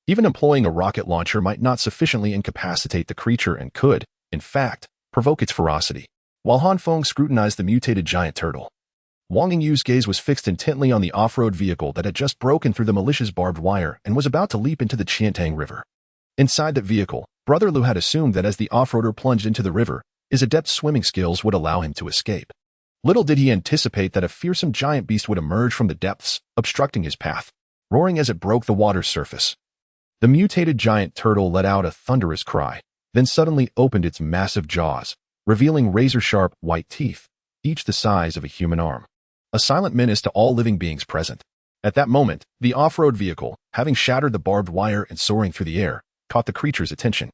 even employing a rocket launcher might not sufficiently incapacitate the creature and could, in fact, provoke its ferocity. While Han Feng scrutinized the mutated giant turtle, Wang Yingyu's gaze was fixed intently on the off-road vehicle that had just broken through the militia's barbed wire and was about to leap into the Qian'an River. Inside that vehicle, Brother Lu had assumed that as the off-roader plunged into the river, his adept swimming skills would allow him to escape. Little did he anticipate that a fearsome giant beast would emerge from the depths, obstructing his path, roaring as it broke the water's surface. The mutated giant turtle let out a thunderous cry, then suddenly opened its massive jaws, revealing razor-sharp white teeth, each the size of a human arm. A silent menace to all living beings present. At that moment, the off-road vehicle, having shattered the barbed wire and soaring through the air, caught the creature's attention.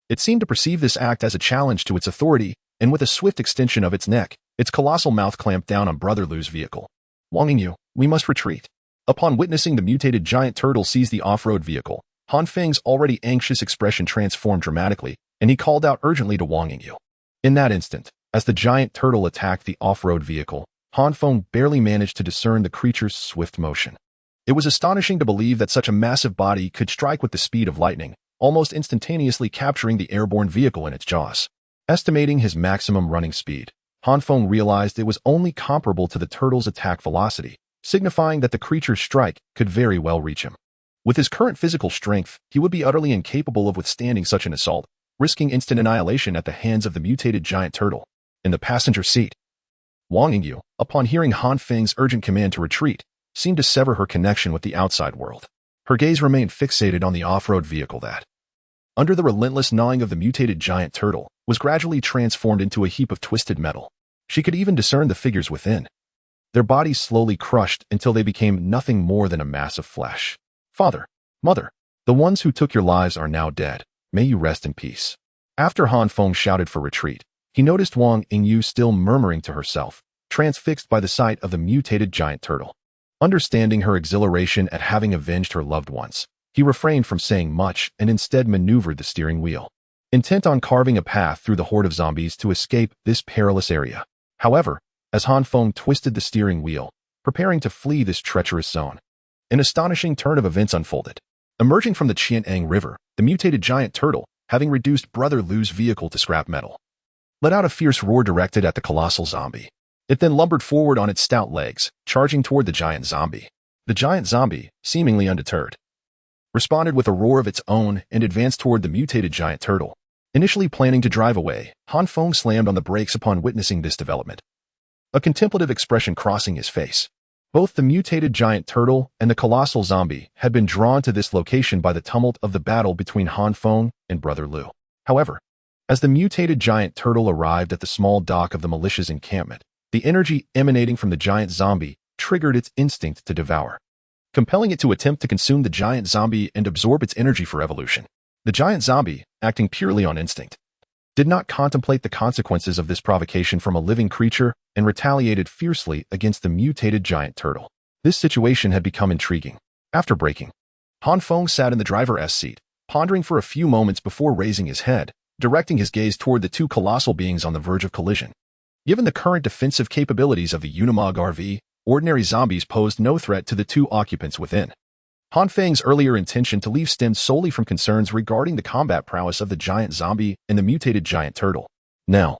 It seemed to perceive this act as a challenge to its authority, and with a swift extension of its neck, its colossal mouth clamped down on Brother Lu's vehicle. Wang Yingyu, we must retreat. Upon witnessing the mutated giant turtle seize the off-road vehicle, Han Feng's already anxious expression transformed dramatically, and he called out urgently to Wang Yingyu. In that instant, as the giant turtle attacked the off-road vehicle, Han Feng barely managed to discern the creature's swift motion. It was astonishing to believe that such a massive body could strike with the speed of lightning, almost instantaneously capturing the airborne vehicle in its jaws. Estimating his maximum running speed, Han Feng realized it was only comparable to the turtle's attack velocity, signifying that the creature's strike could very well reach him. With his current physical strength, he would be utterly incapable of withstanding such an assault, risking instant annihilation at the hands of the mutated giant turtle. In the passenger seat, Wang Yingyu, upon hearing Han Feng's urgent command to retreat, seemed to sever her connection with the outside world. Her gaze remained fixated on the off-road vehicle that, under the relentless gnawing of the mutated giant turtle, was gradually transformed into a heap of twisted metal. She could even discern the figures within. Their bodies slowly crushed until they became nothing more than a mass of flesh. Father, Mother, the ones who took your lives are now dead. May you rest in peace. After Han Feng shouted for retreat, he noticed Wang Yingyu still murmuring to herself, transfixed by the sight of the mutated giant turtle. Understanding her exhilaration at having avenged her loved ones, he refrained from saying much and instead maneuvered the steering wheel, intent on carving a path through the horde of zombies to escape this perilous area. However, as Han Feng twisted the steering wheel, preparing to flee this treacherous zone, an astonishing turn of events unfolded. Emerging from the Qian'an River, the mutated giant turtle, having reduced Brother Lu's vehicle to scrap metal, let out a fierce roar directed at the colossal zombie. It then lumbered forward on its stout legs, charging toward the giant zombie. The giant zombie, seemingly undeterred, responded with a roar of its own and advanced toward the mutated giant turtle. Initially planning to drive away, Han Feng slammed on the brakes upon witnessing this development, a contemplative expression crossing his face. Both the mutated giant turtle and the colossal zombie had been drawn to this location by the tumult of the battle between Han Feng and Brother Lu. However, as the mutated giant turtle arrived at the small dock of the militia's encampment, the energy emanating from the giant zombie triggered its instinct to devour, compelling it to attempt to consume the giant zombie and absorb its energy for evolution. The giant zombie, acting purely on instinct, did not contemplate the consequences of this provocation from a living creature and retaliated fiercely against the mutated giant turtle. This situation had become intriguing. After braking, Han Feng sat in the driver's seat, pondering for a few moments before raising his head, directing his gaze toward the two colossal beings on the verge of collision. Given the current defensive capabilities of the Unimog RV, ordinary zombies posed no threat to the two occupants within. Han Feng's earlier intention to leave stemmed solely from concerns regarding the combat prowess of the giant zombie and the mutated giant turtle. Now,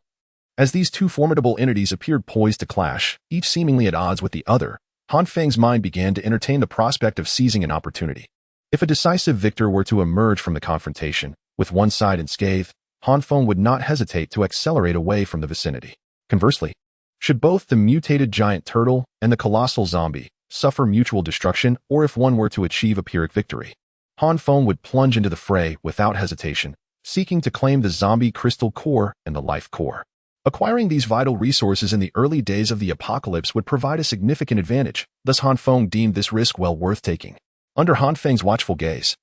as these two formidable entities appeared poised to clash, each seemingly at odds with the other, Han Feng's mind began to entertain the prospect of seizing an opportunity. If a decisive victor were to emerge from the confrontation, with one side unscathed, Han Feng would not hesitate to accelerate away from the vicinity. Conversely, should both the mutated giant turtle and the colossal zombie suffer mutual destruction, or if one were to achieve a Pyrrhic victory, Han Feng would plunge into the fray without hesitation, seeking to claim the zombie crystal core and the life core. Acquiring these vital resources in the early days of the apocalypse would provide a significant advantage, thus Han Feng deemed this risk well worth taking. Under Han Feng's watchful gaze,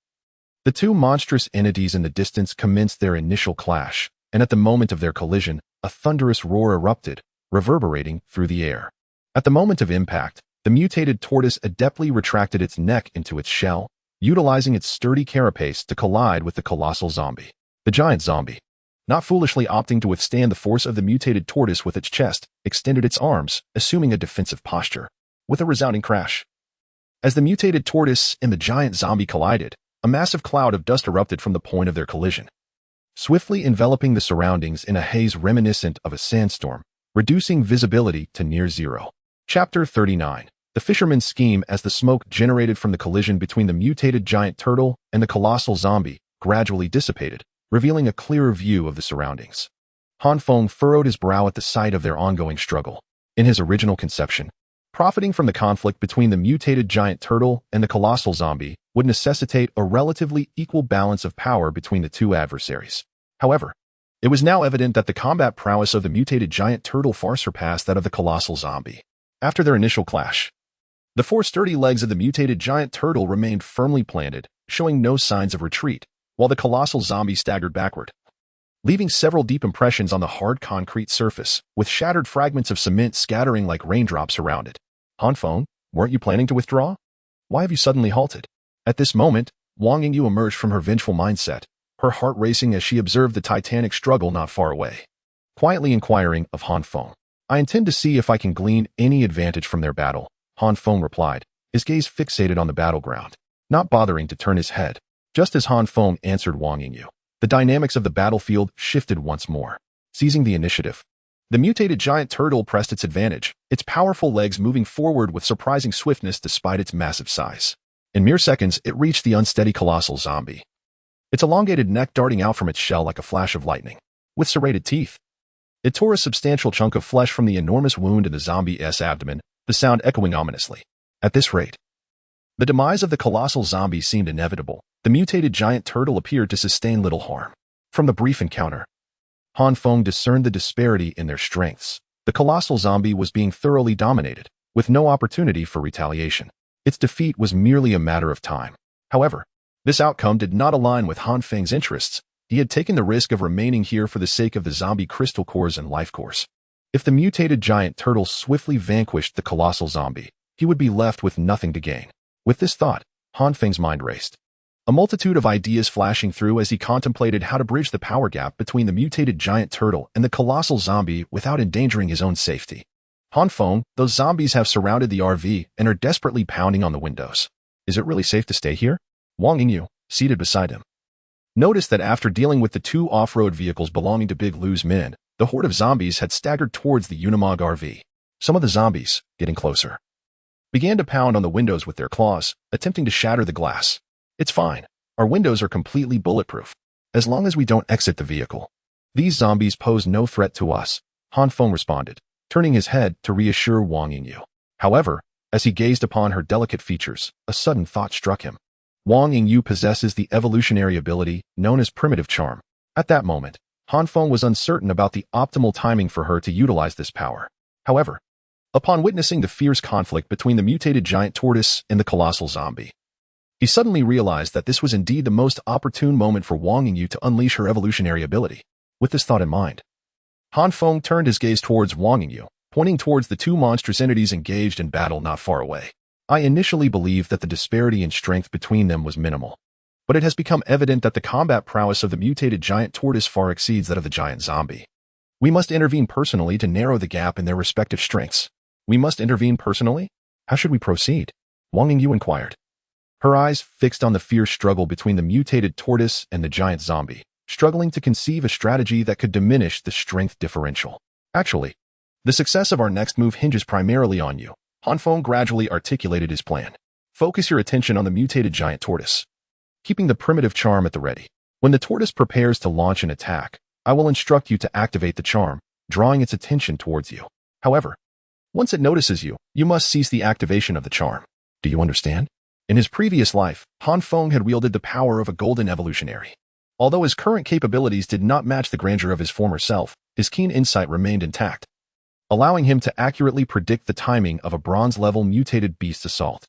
the two monstrous entities in the distance commenced their initial clash, and at the moment of their collision, a thunderous roar erupted, reverberating through the air. At the moment of impact, the mutated tortoise adeptly retracted its neck into its shell, utilizing its sturdy carapace to collide with the colossal zombie. The giant zombie, not foolishly opting to withstand the force of the mutated tortoise with its chest, extended its arms, assuming a defensive posture. With a resounding crash, as the mutated tortoise and the giant zombie collided, a massive cloud of dust erupted from the point of their collision, swiftly enveloping the surroundings in a haze reminiscent of a sandstorm, reducing visibility to near zero. Chapter 39. The Fisherman's Scheme. As the smoke generated from the collision between the mutated giant turtle and the colossal zombie gradually dissipated, revealing a clearer view of the surroundings, Han Feng furrowed his brow at the sight of their ongoing struggle. In his original conception, profiting from the conflict between the mutated giant turtle and the colossal zombie would necessitate a relatively equal balance of power between the two adversaries. However, it was now evident that the combat prowess of the mutated giant turtle far surpassed that of the colossal zombie. After their initial clash, the four sturdy legs of the mutated giant turtle remained firmly planted, showing no signs of retreat, while the colossal zombie staggered backward, leaving several deep impressions on the hard concrete surface, with shattered fragments of cement scattering like raindrops around it. Han Feng, weren't you planning to withdraw? Why have you suddenly halted? At this moment, Wang Yingyu emerged from her vengeful mindset, her heart racing as she observed the titanic struggle not far away. Quietly inquiring of Han Feng, I intend to see if I can glean any advantage from their battle, Han Feng replied, his gaze fixated on the battleground, not bothering to turn his head. Just as Han Feng answered Wang Yingyu, the dynamics of the battlefield shifted once more. Seizing the initiative, the mutated giant turtle pressed its advantage, its powerful legs moving forward with surprising swiftness despite its massive size. In mere seconds, it reached the unsteady colossal zombie. its elongated neck darting out from its shell like a flash of lightning. With serrated teeth, it tore a substantial chunk of flesh from the enormous wound in the zombie's abdomen, the sound echoing ominously. At this rate, the demise of the colossal zombie seemed inevitable. The mutated giant turtle appeared to sustain little harm. From the brief encounter, Han Feng discerned the disparity in their strengths. The colossal zombie was being thoroughly dominated, with no opportunity for retaliation. Its defeat was merely a matter of time. However, this outcome did not align with Han Feng's interests. He had taken the risk of remaining here for the sake of the zombie crystal cores and life cores. If the mutated giant turtle swiftly vanquished the colossal zombie, he would be left with nothing to gain. With this thought, Han Feng's mind raced. A multitude of ideas flashing through as he contemplated how to bridge the power gap between the mutated giant turtle and the colossal zombie without endangering his own safety. Han Feng, those zombies have surrounded the RV and are desperately pounding on the windows. Is it really safe to stay here? Wang Yingyu, seated beside him, noticed that after dealing with the two off-road vehicles belonging to Big Lou's men, the horde of zombies had staggered towards the Unimog RV. Some of the zombies, getting closer, began to pound on the windows with their claws, attempting to shatter the glass. It's fine. Our windows are completely bulletproof. As long as we don't exit the vehicle. These zombies pose no threat to us, Han Feng responded, turning his head to reassure Wang Yingyu. However, as he gazed upon her delicate features, a sudden thought struck him. Wang Yingyu possesses the evolutionary ability known as primitive charm. At that moment, Han Feng was uncertain about the optimal timing for her to utilize this power. However, upon witnessing the fierce conflict between the mutated giant tortoise and the colossal zombie, he suddenly realized that this was indeed the most opportune moment for Wang Yingyu to unleash her evolutionary ability. With this thought in mind, Han Feng turned his gaze towards Wang Yingyu, pointing towards the two monstrous entities engaged in battle not far away. I initially believed that the disparity in strength between them was minimal, but it has become evident that the combat prowess of the mutated giant tortoise far exceeds that of the giant zombie. We must intervene personally to narrow the gap in their respective strengths. We must intervene personally? How should we proceed? Wang Yingyu inquired, her eyes fixed on the fierce struggle between the mutated tortoise and the giant zombie, struggling to conceive a strategy that could diminish the strength differential. Actually, the success of our next move hinges primarily on you. Han Feng gradually articulated his plan. Focus your attention on the mutated giant tortoise, keeping the primitive charm at the ready. When the tortoise prepares to launch an attack, I will instruct you to activate the charm, drawing its attention towards you. However, once it notices you, you must cease the activation of the charm. Do you understand? In his previous life, Han Feng had wielded the power of a golden evolutionary. Although his current capabilities did not match the grandeur of his former self, his keen insight remained intact, allowing him to accurately predict the timing of a bronze-level mutated beast's assault.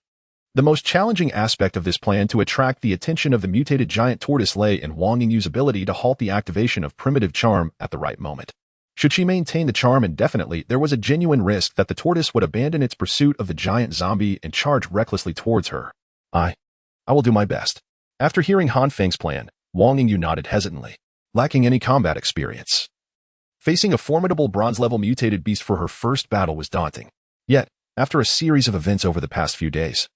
The most challenging aspect of this plan to attract the attention of the mutated giant tortoise lay in Wang Yingyu's ability to halt the activation of primitive charm at the right moment. Should she maintain the charm indefinitely, there was a genuine risk that the tortoise would abandon its pursuit of the giant zombie and charge recklessly towards her. I will do my best. After hearing Han Feng's plan, Wang Yingyu nodded hesitantly, lacking any combat experience. Facing a formidable bronze-level mutated beast for her first battle was daunting. Yet, after a series of events over the past few days,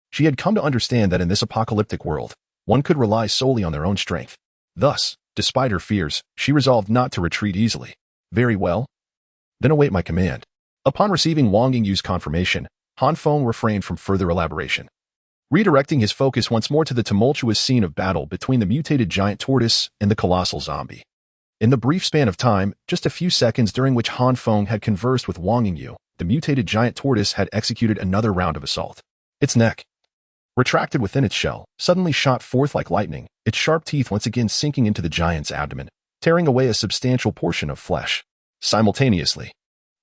she had come to understand that in this apocalyptic world, one could rely solely on their own strength. Thus, despite her fears, she resolved not to retreat easily. Very well. Then await my command. Upon receiving Wang Yingyu's confirmation, Han Feng refrained from further elaboration, redirecting his focus once more to the tumultuous scene of battle between the mutated giant tortoise and the colossal zombie. In the brief span of time, just a few seconds during which Han Feng had conversed with Wang Yingyu, the mutated giant tortoise had executed another round of assault. Its neck, retracted within its shell, suddenly shot forth like lightning, its sharp teeth once again sinking into the giant's abdomen, tearing away a substantial portion of flesh. Simultaneously,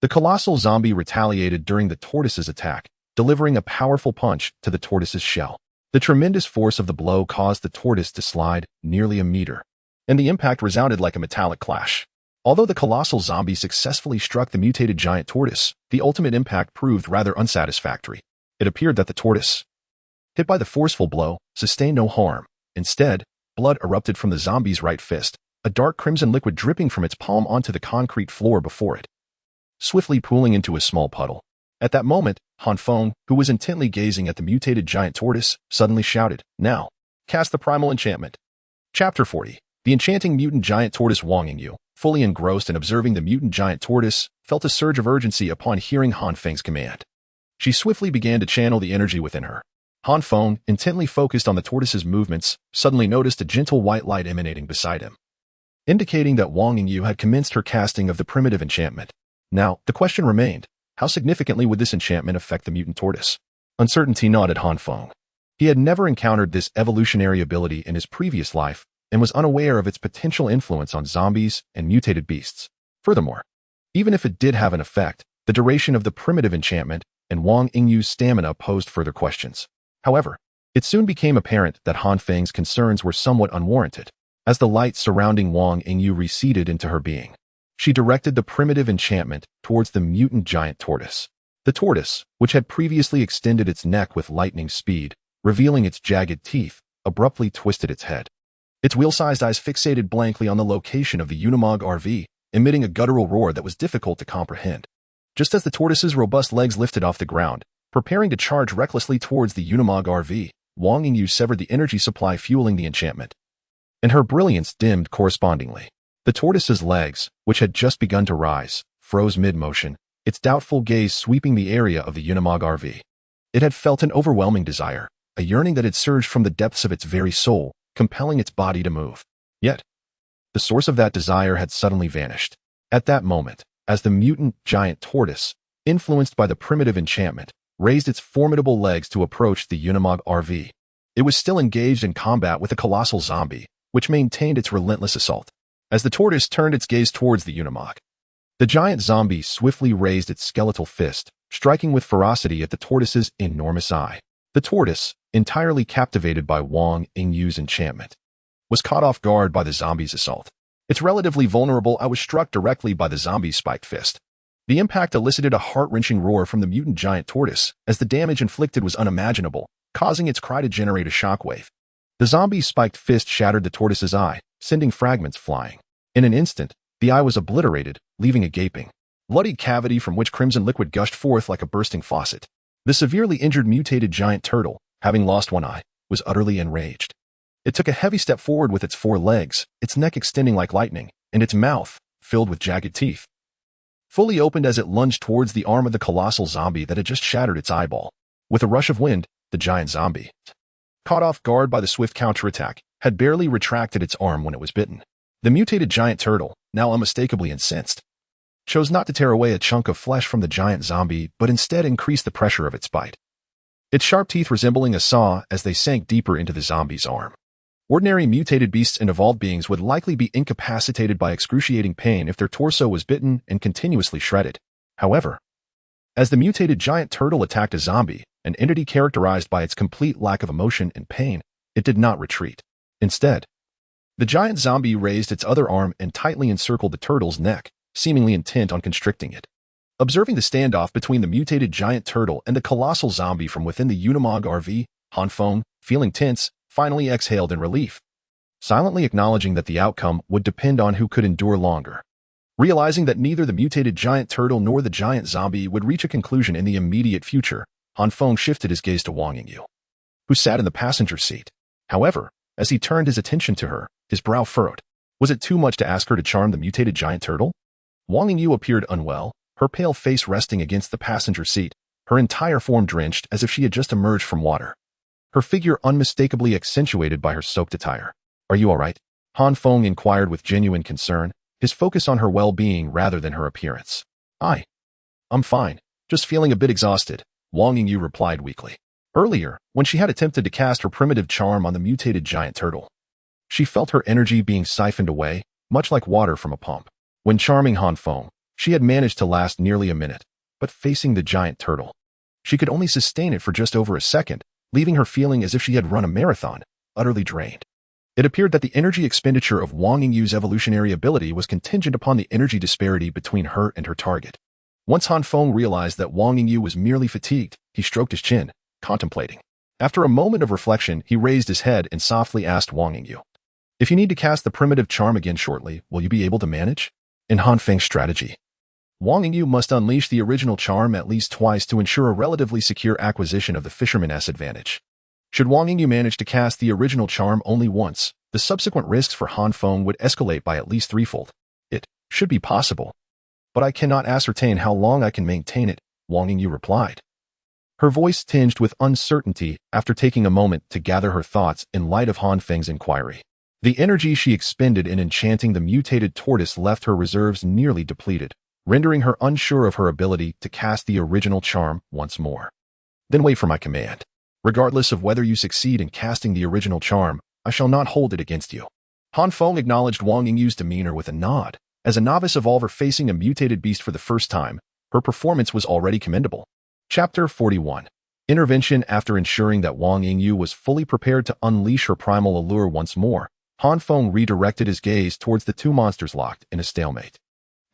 the colossal zombie retaliated during the tortoise's attack, delivering a powerful punch to the tortoise's shell. The tremendous force of the blow caused the tortoise to slide nearly a meter, and the impact resounded like a metallic clash. Although the colossal zombie successfully struck the mutated giant tortoise, the ultimate impact proved rather unsatisfactory. It appeared that the tortoise, hit by the forceful blow, sustained no harm. Instead, blood erupted from the zombie's right fist, a dark crimson liquid dripping from its palm onto the concrete floor before it, swiftly pooling into a small puddle. At that moment, Han Feng, who was intently gazing at the mutated giant tortoise, suddenly shouted, "Now, cast the primal enchantment." Chapter 40. The enchanting mutant giant tortoise. Wang Yingyu, fully engrossed in observing the mutant giant tortoise, felt a surge of urgency upon hearing Han Feng's command. She swiftly began to channel the energy within her, Han Feng, intently focused on the tortoise's movements, suddenly noticed a gentle white light emanating beside him, indicating that Wang Yingyu had commenced her casting of the primitive enchantment. Now, the question remained, how significantly would this enchantment affect the mutant tortoise? Uncertainty gnawed Han Feng. He had never encountered this evolutionary ability in his previous life and was unaware of its potential influence on zombies and mutated beasts. Furthermore, even if it did have an effect, the duration of the primitive enchantment and Wang Yingyu's stamina posed further questions. However, it soon became apparent that Han Feng's concerns were somewhat unwarranted. As the light surrounding Wang Yingyu receded into her being, she directed the primitive enchantment towards the mutant giant tortoise. The tortoise, which had previously extended its neck with lightning speed, revealing its jagged teeth, abruptly twisted its head. Its wheel-sized eyes fixated blankly on the location of the Unimog RV, emitting a guttural roar that was difficult to comprehend. Just as the tortoise's robust legs lifted off the ground, preparing to charge recklessly towards the Unimog RV, Wang Yingyu severed the energy supply fueling the enchantment, and her brilliance dimmed correspondingly. The tortoise's legs, which had just begun to rise, froze mid-motion, its doubtful gaze sweeping the area of the Unimog RV. It had felt an overwhelming desire, a yearning that had surged from the depths of its very soul, compelling its body to move. Yet, the source of that desire had suddenly vanished. At that moment, as the mutant giant tortoise, influenced by the primitive enchantment, raised its formidable legs to approach the Unimog RV, it was still engaged in combat with a colossal zombie, which maintained its relentless assault. As the tortoise turned its gaze towards the Unimog, the giant zombie swiftly raised its skeletal fist, striking with ferocity at the tortoise's enormous eye. The tortoise, entirely captivated by Wang Yingyu's enchantment, was caught off guard by the zombie's assault. Its relatively vulnerable eye was struck directly by the zombie's spiked fist. The impact elicited a heart-wrenching roar from the mutant giant tortoise, as the damage inflicted was unimaginable, causing its cry to generate a shockwave. The zombie's spiked fist shattered the tortoise's eye, sending fragments flying. In an instant, the eye was obliterated, leaving a gaping, bloody cavity from which crimson liquid gushed forth like a bursting faucet. The severely injured mutated giant turtle, having lost one eye, was utterly enraged. It took a heavy step forward with its 4 legs, its neck extending like lightning, and its mouth, filled with jagged teeth, fully opened as it lunged towards the arm of the colossal zombie that had just shattered its eyeball. With a rush of wind, the giant zombie, caught off guard by the swift counterattack, had barely retracted its arm when it was bitten. The mutated giant turtle, now unmistakably incensed, chose not to tear away a chunk of flesh from the giant zombie, but instead increased the pressure of its bite, its sharp teeth resembling a saw as they sank deeper into the zombie's arm. Ordinary mutated beasts and evolved beings would likely be incapacitated by excruciating pain if their torso was bitten and continuously shredded. However, as the mutated giant turtle attacked a zombie, an entity characterized by its complete lack of emotion and pain, it did not retreat. Instead, the giant zombie raised its other arm and tightly encircled the turtle's neck, seemingly intent on constricting it. Observing the standoff between the mutated giant turtle and the colossal zombie from within the Unimog RV, Han Feng, feeling tense, finally exhaled in relief, silently acknowledging that the outcome would depend on who could endure longer. Realizing that neither the mutated giant turtle nor the giant zombie would reach a conclusion in the immediate future, Han Feng shifted his gaze to Wang Yingyu, who sat in the passenger seat. However, as he turned his attention to her, his brow furrowed. Was it too much to ask her to charm the mutated giant turtle? Wang Yingyu appeared unwell, her pale face resting against the passenger seat, her entire form drenched as if she had just emerged from water, her figure unmistakably accentuated by her soaked attire. Are you all right? Han Feng inquired with genuine concern, his focus on her well-being rather than her appearance. I'm fine, just feeling a bit exhausted, Wang Yingyu replied weakly. Earlier, when she had attempted to cast her primitive charm on the mutated giant turtle, she felt her energy being siphoned away, much like water from a pump. When charming Han Feng, she had managed to last nearly a minute, but facing the giant turtle, she could only sustain it for just over a second, leaving her feeling as if she had run a marathon, utterly drained. It appeared that the energy expenditure of Wang Yingyu's evolutionary ability was contingent upon the energy disparity between her and her target. Once Han Feng realized that Wang Yingyu was merely fatigued, he stroked his chin, contemplating. After a moment of reflection, he raised his head and softly asked Wang Yingyu, "If you need to cast the primitive charm again shortly, will you be able to manage?" In Han Feng's strategy, Wang Yingyu must unleash the original charm at least twice to ensure a relatively secure acquisition of the fisherman's advantage. Should Wang Yingyu manage to cast the original charm only once, the subsequent risks for Han Feng would escalate by at least threefold. It should be possible, but I cannot ascertain how long I can maintain it, Wang Yingyu replied. her voice tinged with uncertainty after taking a moment to gather her thoughts in light of Han Feng's inquiry. The energy she expended in enchanting the mutated tortoise left her reserves nearly depleted, rendering her unsure of her ability to cast the original charm once more. Then wait for my command. Regardless of whether you succeed in casting the original charm, I shall not hold it against you. Han Feng acknowledged Wang Yingyu's demeanor with a nod. As a novice evolver facing a mutated beast for the first time, her performance was already commendable. Chapter 41. Intervention. After ensuring that Wang Yingyu was fully prepared to unleash her primal allure once more, Han Feng redirected his gaze towards the two monsters locked in a stalemate.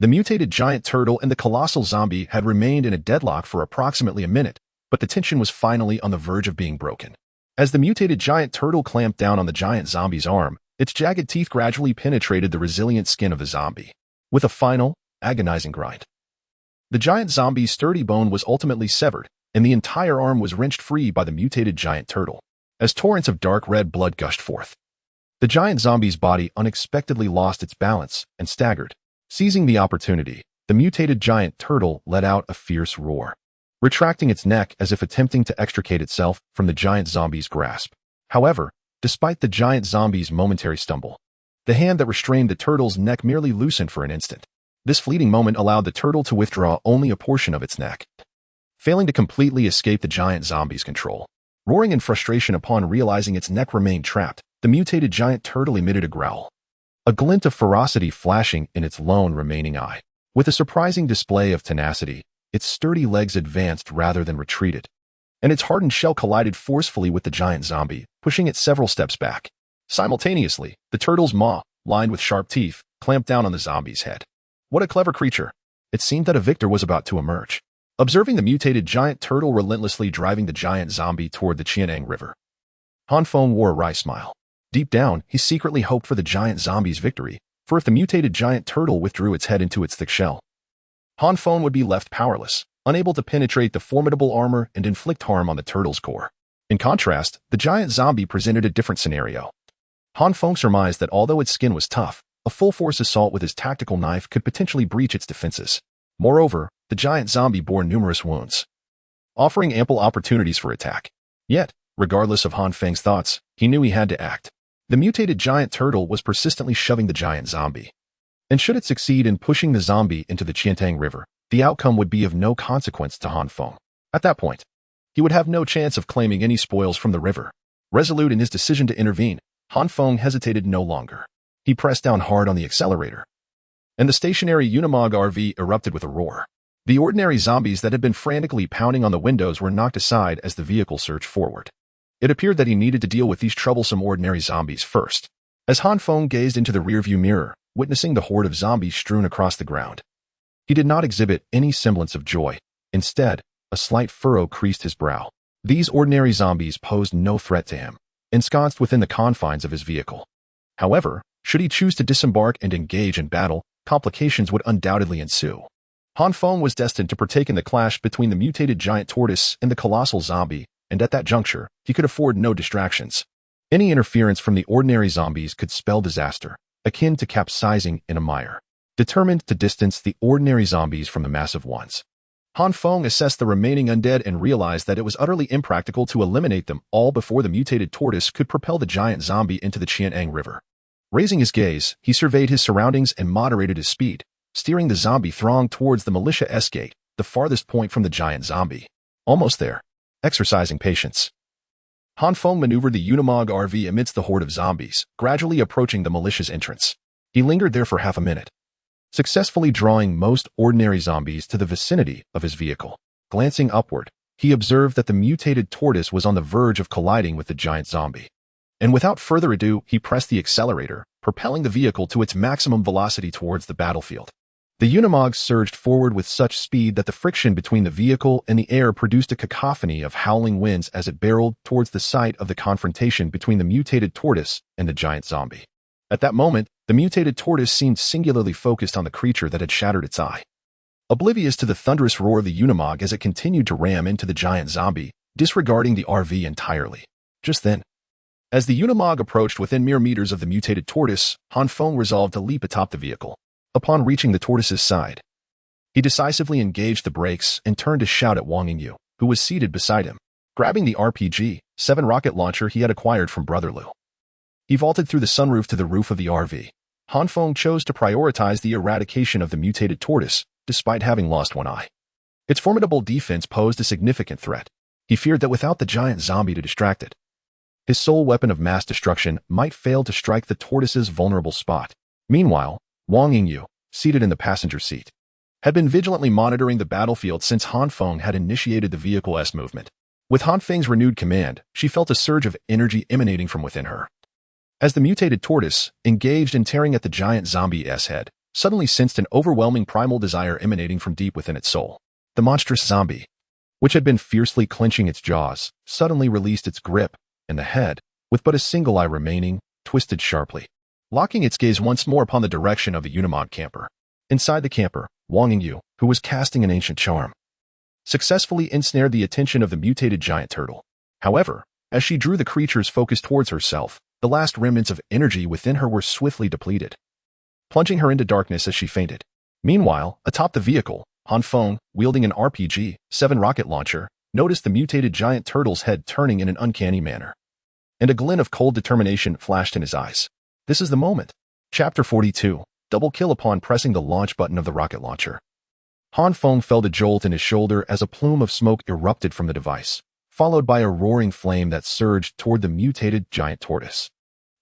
The mutated giant turtle and the colossal zombie had remained in a deadlock for approximately a minute, but the tension was finally on the verge of being broken. As the mutated giant turtle clamped down on the giant zombie's arm, its jagged teeth gradually penetrated the resilient skin of the zombie. With a final, agonizing grind, the giant zombie's sturdy bone was ultimately severed, and the entire arm was wrenched free by the mutated giant turtle. As torrents of dark red blood gushed forth, the giant zombie's body unexpectedly lost its balance and staggered. Seizing the opportunity, the mutated giant turtle let out a fierce roar, retracting its neck as if attempting to extricate itself from the giant zombie's grasp. However, despite the giant zombie's momentary stumble, the hand that restrained the turtle's neck merely loosened for an instant. This fleeting moment allowed the turtle to withdraw only a portion of its neck, failing to completely escape the giant zombie's control. Roaring in frustration upon realizing its neck remained trapped, the mutated giant turtle emitted a growl, a glint of ferocity flashing in its lone remaining eye. With a surprising display of tenacity, its sturdy legs advanced rather than retreated, and its hardened shell collided forcefully with the giant zombie, pushing it several steps back. Simultaneously, the turtle's maw, lined with sharp teeth, clamped down on the zombie's head. What a clever creature! It seemed that a victor was about to emerge. Observing the mutated giant turtle relentlessly driving the giant zombie toward the Qian'an River, Han Feng wore a wry smile. Deep down, he secretly hoped for the giant zombie's victory, for if the mutated giant turtle withdrew its head into its thick shell, Han Feng would be left powerless, unable to penetrate the formidable armor and inflict harm on the turtle's core. In contrast, the giant zombie presented a different scenario. Han Feng surmised that although its skin was tough, a full-force assault with his tactical knife could potentially breach its defenses. Moreover, the giant zombie bore numerous wounds, offering ample opportunities for attack. Yet, regardless of Han Feng's thoughts, he knew he had to act. The mutated giant turtle was persistently shoving the giant zombie, and should it succeed in pushing the zombie into the Qian'an River, the outcome would be of no consequence to Han Feng. At that point, he would have no chance of claiming any spoils from the river. Resolute in his decision to intervene, Han Feng hesitated no longer. He pressed down hard on the accelerator, and the stationary Unimog RV erupted with a roar. The ordinary zombies that had been frantically pounding on the windows were knocked aside as the vehicle surged forward. It appeared that he needed to deal with these troublesome ordinary zombies first. As Han Feng gazed into the rearview mirror, witnessing the horde of zombies strewn across the ground, he did not exhibit any semblance of joy. Instead, a slight furrow creased his brow. These ordinary zombies posed no threat to him, ensconced within the confines of his vehicle. However, should he choose to disembark and engage in battle, complications would undoubtedly ensue. Han Feng was destined to partake in the clash between the mutated giant tortoise and the colossal zombie, and at that juncture, he could afford no distractions. Any interference from the ordinary zombies could spell disaster, akin to capsizing in a mire. Determined to distance the ordinary zombies from the massive ones, Han Feng assessed the remaining undead and realized that it was utterly impractical to eliminate them all before the mutated tortoise could propel the giant zombie into the Qian'an River. Raising his gaze, he surveyed his surroundings and moderated his speed, steering the zombie throng towards the militia S-gate, the farthest point from the giant zombie. Almost there. Exercising patience, Han Feng maneuvered the Unimog RV amidst the horde of zombies, gradually approaching the militia's entrance. He lingered there for half a minute, successfully drawing most ordinary zombies to the vicinity of his vehicle. Glancing upward, he observed that the mutated tortoise was on the verge of colliding with the giant zombie. And without further ado, he pressed the accelerator, propelling the vehicle to its maximum velocity towards the battlefield. The Unimog surged forward with such speed that the friction between the vehicle and the air produced a cacophony of howling winds as it barreled towards the site of the confrontation between the mutated tortoise and the giant zombie. At that moment, the mutated tortoise seemed singularly focused on the creature that had shattered its eye, oblivious to the thunderous roar of the Unimog as it continued to ram into the giant zombie, disregarding the RV entirely. Just then, as the Unimog approached within mere meters of the mutated tortoise, Han Feng resolved to leap atop the vehicle. Upon reaching the tortoise's side, he decisively engaged the brakes and turned to shout at Wang Yingyu. who was seated beside him, grabbing the RPG-7 rocket launcher he had acquired from Brother Liu. He vaulted through the sunroof to the roof of the RV. Han Feng chose to prioritize the eradication of the mutated tortoise, despite having lost one eye. Its formidable defense posed a significant threat. He feared that without the giant zombie to distract it, his sole weapon of mass destruction might fail to strike the tortoise's vulnerable spot. Meanwhile, Wang Yingyu, seated in the passenger seat, had been vigilantly monitoring the battlefield since Han Feng had initiated the vehicle's movement. With Han Feng's renewed command, she felt a surge of energy emanating from within her. As the mutated tortoise, engaged in tearing at the giant zombie's head, suddenly sensed an overwhelming primal desire emanating from deep within its soul. The monstrous zombie, which had been fiercely clenching its jaws, suddenly released its grip, and the head, with but a single eye remaining, twisted sharply, locking its gaze once more upon the direction of the Unimog camper. Inside the camper, Wang Yingyu, who was casting an ancient charm, successfully ensnared the attention of the mutated giant turtle. However, as she drew the creature's focus towards herself, the last remnants of energy within her were swiftly depleted, plunging her into darkness as she fainted. Meanwhile, atop the vehicle, Han Feng, wielding an RPG-7 rocket launcher, noticed the mutated giant turtle's head turning in an uncanny manner, and a glint of cold determination flashed in his eyes. This is the moment. Chapter 42. Double kill upon pressing the launch button of the rocket launcher. Han Feng felt a jolt in his shoulder as a plume of smoke erupted from the device, followed by a roaring flame that surged toward the mutated giant tortoise.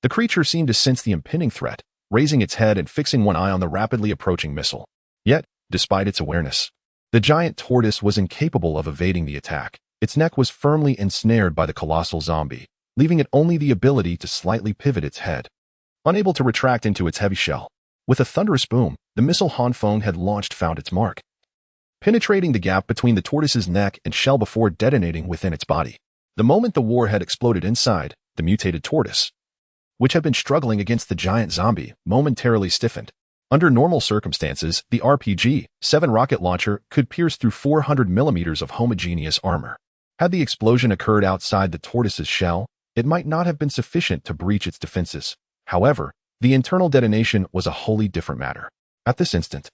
The creature seemed to sense the impending threat, raising its head and fixing one eye on the rapidly approaching missile. Yet, despite its awareness, the giant tortoise was incapable of evading the attack. Its neck was firmly ensnared by the colossal zombie, leaving it only the ability to slightly pivot its head, unable to retract into its heavy shell. With a thunderous boom, the missile Han Feng had launched found its mark, penetrating the gap between the tortoise's neck and shell before detonating within its body. The moment the warhead exploded inside, the mutated tortoise, which had been struggling against the giant zombie, momentarily stiffened. Under normal circumstances, the RPG-7 rocket launcher could pierce through 400 millimeters of homogeneous armor. Had the explosion occurred outside the tortoise's shell, it might not have been sufficient to breach its defenses. However, the internal detonation was a wholly different matter. At this instant,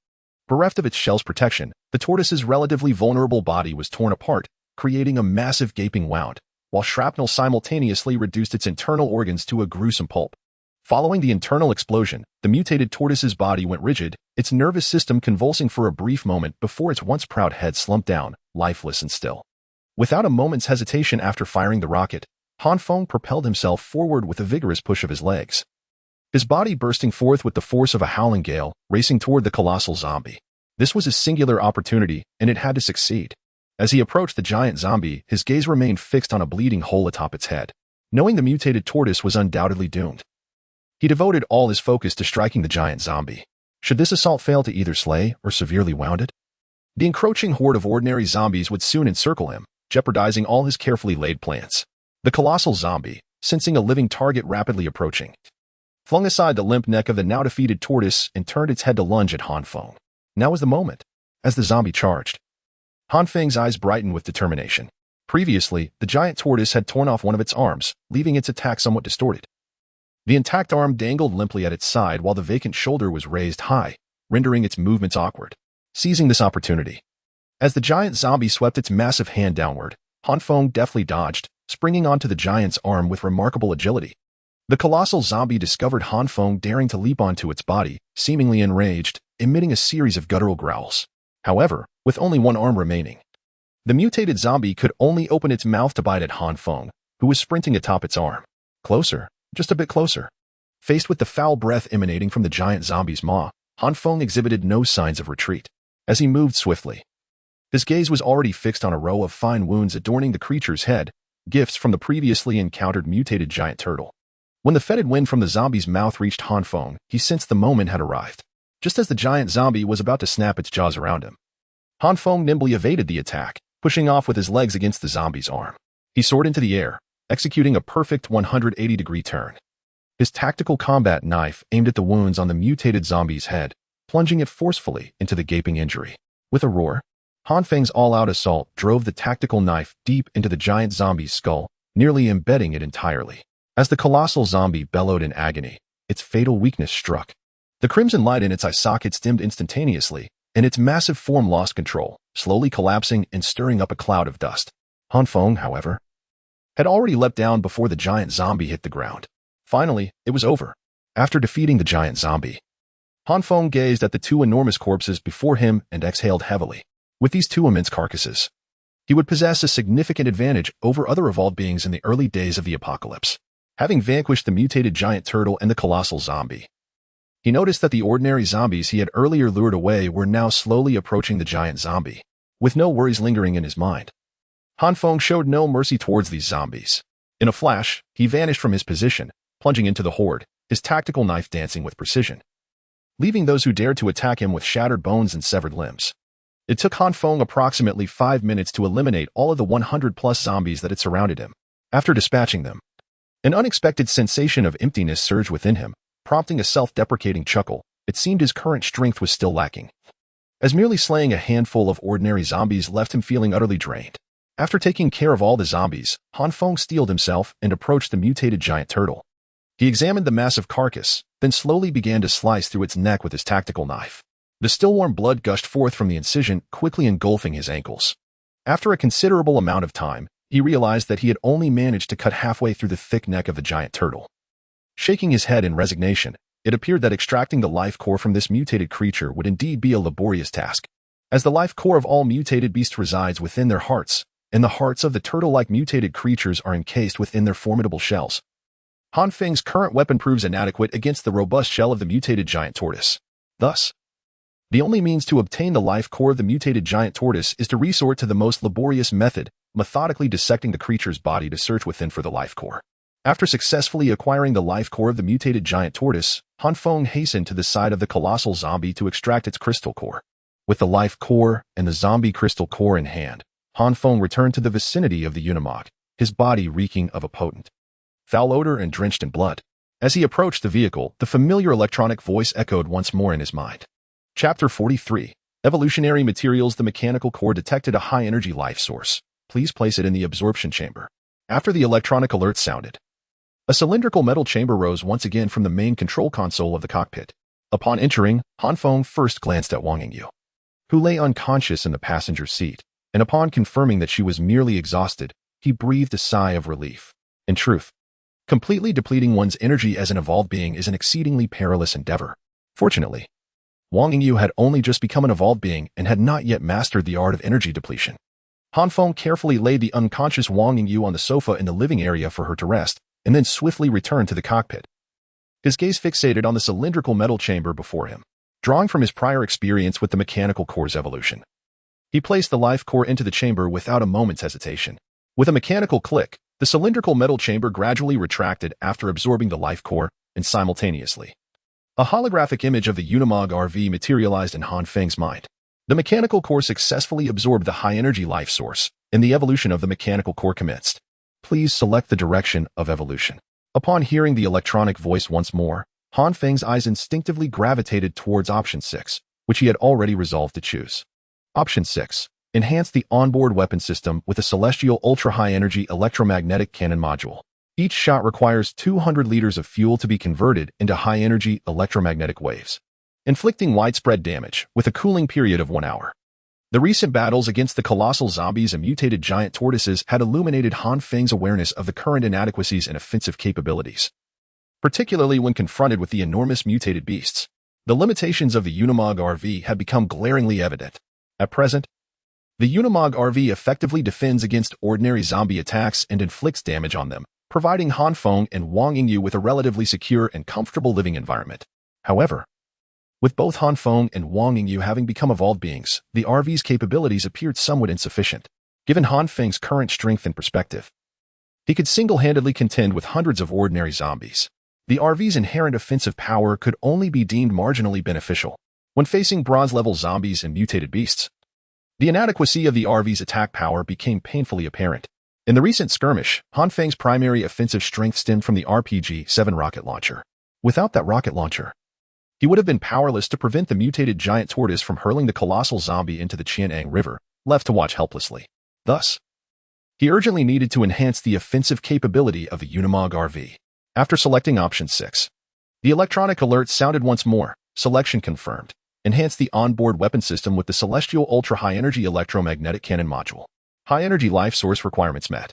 bereft of its shell's protection, the tortoise's relatively vulnerable body was torn apart, creating a massive gaping wound, while shrapnel simultaneously reduced its internal organs to a gruesome pulp. Following the internal explosion, the mutated tortoise's body went rigid, its nervous system convulsing for a brief moment before its once proud head slumped down, lifeless and still. Without a moment's hesitation after firing the rocket, Han Feng propelled himself forward with a vigorous push of his legs, his body bursting forth with the force of a howling gale, racing toward the colossal zombie. This was a singular opportunity, and it had to succeed. As he approached the giant zombie, his gaze remained fixed on a bleeding hole atop its head. Knowing the mutated tortoise was undoubtedly doomed, he devoted all his focus to striking the giant zombie. Should this assault fail to either slay or severely wound it, the encroaching horde of ordinary zombies would soon encircle him, jeopardizing all his carefully laid plans. The colossal zombie, sensing a living target rapidly approaching, flung aside the limp neck of the now defeated tortoise and turned its head to lunge at Han Feng. Now was the moment. As the zombie charged, Han Feng's eyes brightened with determination. Previously, the giant tortoise had torn off one of its arms, leaving its attack somewhat distorted. The intact arm dangled limply at its side while the vacant shoulder was raised high, rendering its movements awkward. Seizing this opportunity, as the giant zombie swept its massive hand downward, Han Feng deftly dodged, springing onto the giant's arm with remarkable agility. The colossal zombie discovered Han Feng daring to leap onto its body, seemingly enraged, emitting a series of guttural growls. However, with only one arm remaining, the mutated zombie could only open its mouth to bite at Han Feng, who was sprinting atop its arm. Closer. Just a bit closer. Faced with the foul breath emanating from the giant zombie's maw, Han Feng exhibited no signs of retreat. As he moved swiftly, his gaze was already fixed on a row of fine wounds adorning the creature's head, gifts from the previously encountered mutated giant turtle. When the fetid wind from the zombie's mouth reached Han Feng, he sensed the moment had arrived. Just as the giant zombie was about to snap its jaws around him, Han Feng nimbly evaded the attack, pushing off with his legs against the zombie's arm. He soared into the air, executing a perfect 180-degree turn. His tactical combat knife aimed at the wounds on the mutated zombie's head, plunging it forcefully into the gaping injury. With a roar, Han Feng's all-out assault drove the tactical knife deep into the giant zombie's skull, nearly embedding it entirely. As the colossal zombie bellowed in agony, its fatal weakness struck. The crimson light in its eye sockets dimmed instantaneously, and its massive form lost control, slowly collapsing and stirring up a cloud of dust. Han Feng, however, had already leapt down before the giant zombie hit the ground. Finally, it was over. After defeating the giant zombie, Han Feng gazed at the two enormous corpses before him and exhaled heavily. With these two immense carcasses, he would possess a significant advantage over other evolved beings in the early days of the apocalypse. Having vanquished the mutated giant turtle and the colossal zombie, he noticed that the ordinary zombies he had earlier lured away were now slowly approaching the giant zombie. With no worries lingering in his mind, Han Feng showed no mercy towards these zombies. In a flash, he vanished from his position, plunging into the horde, his tactical knife dancing with precision, leaving those who dared to attack him with shattered bones and severed limbs. It took Han Feng approximately 5 minutes to eliminate all of the 100-plus zombies that had surrounded him. After dispatching them, an unexpected sensation of emptiness surged within him, prompting a self-deprecating chuckle. It seemed his current strength was still lacking, as merely slaying a handful of ordinary zombies left him feeling utterly drained. After taking care of all the zombies, Han Feng steeled himself and approached the mutated giant turtle. He examined the massive carcass, then slowly began to slice through its neck with his tactical knife. The still-warm blood gushed forth from the incision, quickly engulfing his ankles. After a considerable amount of time, he realized that he had only managed to cut halfway through the thick neck of the giant turtle. Shaking his head in resignation, it appeared that extracting the life core from this mutated creature would indeed be a laborious task, as the life core of all mutated beasts resides within their hearts, and the hearts of the turtle-like mutated creatures are encased within their formidable shells. Han Feng's current weapon proves inadequate against the robust shell of the mutated giant tortoise. Thus, the only means to obtain the life core of the mutated giant tortoise is to resort to the most laborious method, methodically dissecting the creature's body to search within for the life core. After successfully acquiring the life core of the mutated giant tortoise, Han Feng hastened to the side of the colossal zombie to extract its crystal core. With the life core and the zombie crystal core in hand, Han Feng returned to the vicinity of the Unimog, his body reeking of a potent, foul odor and drenched in blood. As he approached the vehicle, the familiar electronic voice echoed once more in his mind. Chapter 43. Evolutionary Materials. The mechanical core detected a high-energy life source. Please place it in the absorption chamber. After the electronic alert sounded, a cylindrical metal chamber rose once again from the main control console of the cockpit. Upon entering, Han Feng first glanced at Wang Yingyu, who lay unconscious in the passenger seat, and upon confirming that she was merely exhausted, he breathed a sigh of relief. In truth, completely depleting one's energy as an evolved being is an exceedingly perilous endeavor. Fortunately, Wang Yingyu had only just become an evolved being and had not yet mastered the art of energy depletion. Han Feng carefully laid the unconscious Wang Yingyu on the sofa in the living area for her to rest, and then swiftly returned to the cockpit. His gaze fixated on the cylindrical metal chamber before him. Drawing from his prior experience with the mechanical core's evolution, he placed the life core into the chamber without a moment's hesitation. With a mechanical click, the cylindrical metal chamber gradually retracted after absorbing the life core, and simultaneously, a holographic image of the Unimog RV materialized in Han Feng's mind. The mechanical core successfully absorbed the high-energy life source, and the evolution of the mechanical core commenced. Please select the direction of evolution. Upon hearing the electronic voice once more, Han Feng's eyes instinctively gravitated towards Option 6, which he had already resolved to choose. Option 6. Enhance the onboard weapon system with a celestial ultra-high-energy electromagnetic cannon module. Each shot requires 200 liters of fuel to be converted into high-energy electromagnetic waves, inflicting widespread damage with a cooling period of 1 hour. The recent battles against the colossal zombies and mutated giant tortoises had illuminated Han Feng's awareness of the current inadequacies and offensive capabilities, particularly when confronted with the enormous mutated beasts. The limitations of the Unimog RV had become glaringly evident. At present, the Unimog RV effectively defends against ordinary zombie attacks and inflicts damage on them, providing Han Feng and Wang Yingyu with a relatively secure and comfortable living environment. However, with both Han Feng and Wang Yingyu having become evolved beings, the RV's capabilities appeared somewhat insufficient. Given Han Feng's current strength and perspective, he could single-handedly contend with hundreds of ordinary zombies. The RV's inherent offensive power could only be deemed marginally beneficial when facing bronze-level zombies and mutated beasts. The inadequacy of the RV's attack power became painfully apparent. In the recent skirmish, Han Feng's primary offensive strength stemmed from the RPG-7 rocket launcher. Without that rocket launcher, he would have been powerless to prevent the mutated giant tortoise from hurling the colossal zombie into the Qian'an River, left to watch helplessly. Thus, he urgently needed to enhance the offensive capability of the Unimog RV. After selecting Option 6, the electronic alert sounded once more. Selection confirmed. Enhance the onboard weapon system with the Celestial Ultra-High-Energy Electromagnetic Cannon Module. High-energy life source requirements met.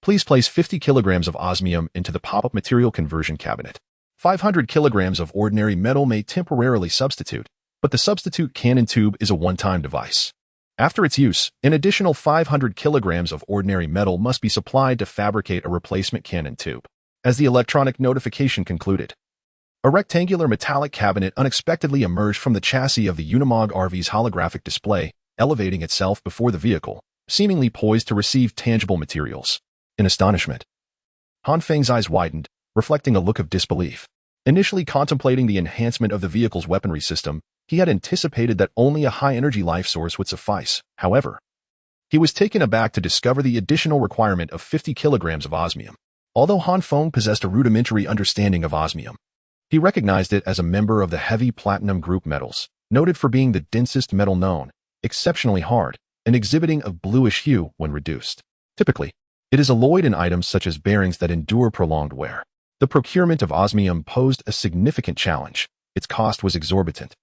Please place 50 kilograms of osmium into the pop-up material conversion cabinet. 500 kilograms of ordinary metal may temporarily substitute, but the substitute cannon tube is a one-time device. After its use, an additional 500 kilograms of ordinary metal must be supplied to fabricate a replacement cannon tube. As the electronic notification concluded, a rectangular metallic cabinet unexpectedly emerged from the chassis of the Unimog RV's holographic display, elevating itself before the vehicle, seemingly poised to receive tangible materials. In astonishment, Han Feng's eyes widened, reflecting a look of disbelief. Initially contemplating the enhancement of the vehicle's weaponry system, he had anticipated that only a high-energy life source would suffice. However, he was taken aback to discover the additional requirement of 50 kilograms of osmium. Although Han Feng possessed a rudimentary understanding of osmium, he recognized it as a member of the heavy platinum group metals, noted for being the densest metal known, exceptionally hard, and exhibiting a bluish hue when reduced. Typically, it is alloyed in items such as bearings that endure prolonged wear. The procurement of osmium posed a significant challenge. Its cost was exorbitant,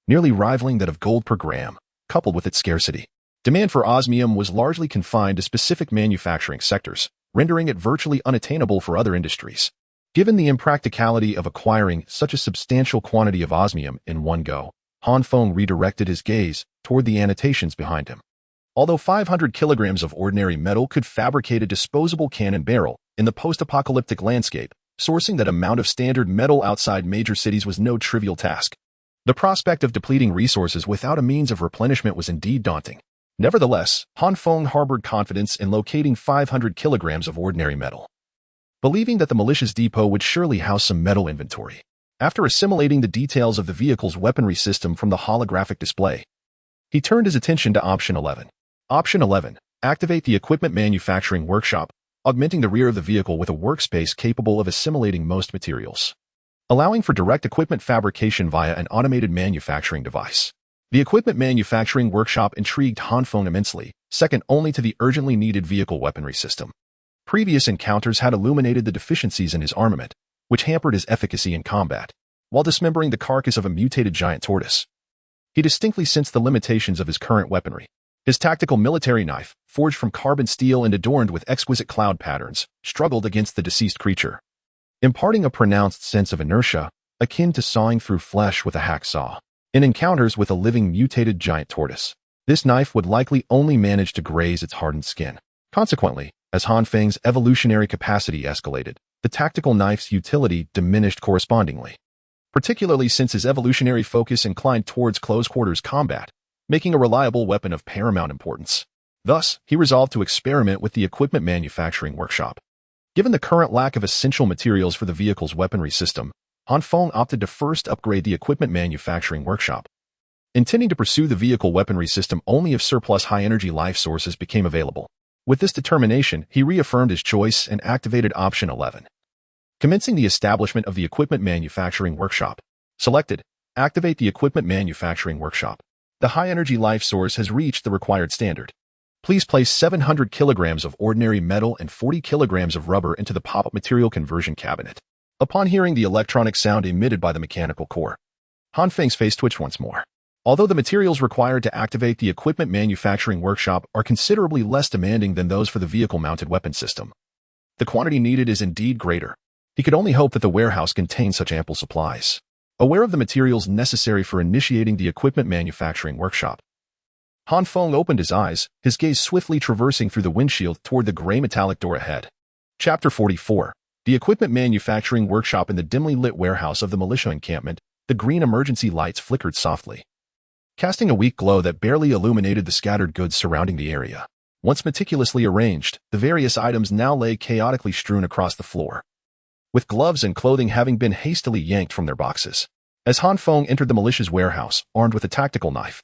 nearly rivaling that of gold per gram, coupled with its scarcity. Demand for osmium was largely confined to specific manufacturing sectors, rendering it virtually unattainable for other industries. Given the impracticality of acquiring such a substantial quantity of osmium in one go, Han Feng redirected his gaze toward the annotations behind him. Although 500 kilograms of ordinary metal could fabricate a disposable cannon barrel in the post-apocalyptic landscape, sourcing that amount of standard metal outside major cities was no trivial task. The prospect of depleting resources without a means of replenishment was indeed daunting. Nevertheless, Han Feng harbored confidence in locating 500 kilograms of ordinary metal, believing that the militia's depot would surely house some metal inventory. After assimilating the details of the vehicle's weaponry system from the holographic display, he turned his attention to Option 11. Option 11. Activate the equipment manufacturing workshop, augmenting the rear of the vehicle with a workspace capable of assimilating most materials, allowing for direct equipment fabrication via an automated manufacturing device. The equipment manufacturing workshop intrigued Han Feng immensely, second only to the urgently needed vehicle weaponry system. Previous encounters had illuminated the deficiencies in his armament, which hampered his efficacy in combat. While dismembering the carcass of a mutated giant tortoise, he distinctly sensed the limitations of his current weaponry. His tactical military knife, forged from carbon steel and adorned with exquisite cloud patterns, struggled against the deceased creature, imparting a pronounced sense of inertia, akin to sawing through flesh with a hacksaw. In encounters with a living mutated giant tortoise, this knife would likely only manage to graze its hardened skin. Consequently, as Han Feng's evolutionary capacity escalated, the tactical knife's utility diminished correspondingly, particularly since his evolutionary focus inclined towards close-quarters combat, making a reliable weapon of paramount importance. Thus, he resolved to experiment with the equipment manufacturing workshop. Given the current lack of essential materials for the vehicle's weaponry system, Han Feng opted to first upgrade the equipment manufacturing workshop, intending to pursue the vehicle weaponry system only if surplus high-energy life sources became available. With this determination, he reaffirmed his choice and activated Option 11. Commencing the establishment of the equipment manufacturing workshop. Selected. Activate the equipment manufacturing workshop. The high-energy life source has reached the required standard. Please place 700 kilograms of ordinary metal and 40 kilograms of rubber into the pop-up material conversion cabinet. Upon hearing the electronic sound emitted by the mechanical core, Han Feng's face twitched once more. Although the materials required to activate the equipment manufacturing workshop are considerably less demanding than those for the vehicle-mounted weapon system, the quantity needed is indeed greater. He could only hope that the warehouse contained such ample supplies. Aware of the materials necessary for initiating the equipment manufacturing workshop, Han Feng opened his eyes, his gaze swiftly traversing through the windshield toward the gray metallic door ahead. Chapter 44. The equipment manufacturing workshop. In the dimly lit warehouse of the militia encampment, the green emergency lights flickered softly, casting a weak glow that barely illuminated the scattered goods surrounding the area. Once meticulously arranged, the various items now lay chaotically strewn across the floor, with gloves and clothing having been hastily yanked from their boxes. As Han Feng entered the militia's warehouse, armed with a tactical knife,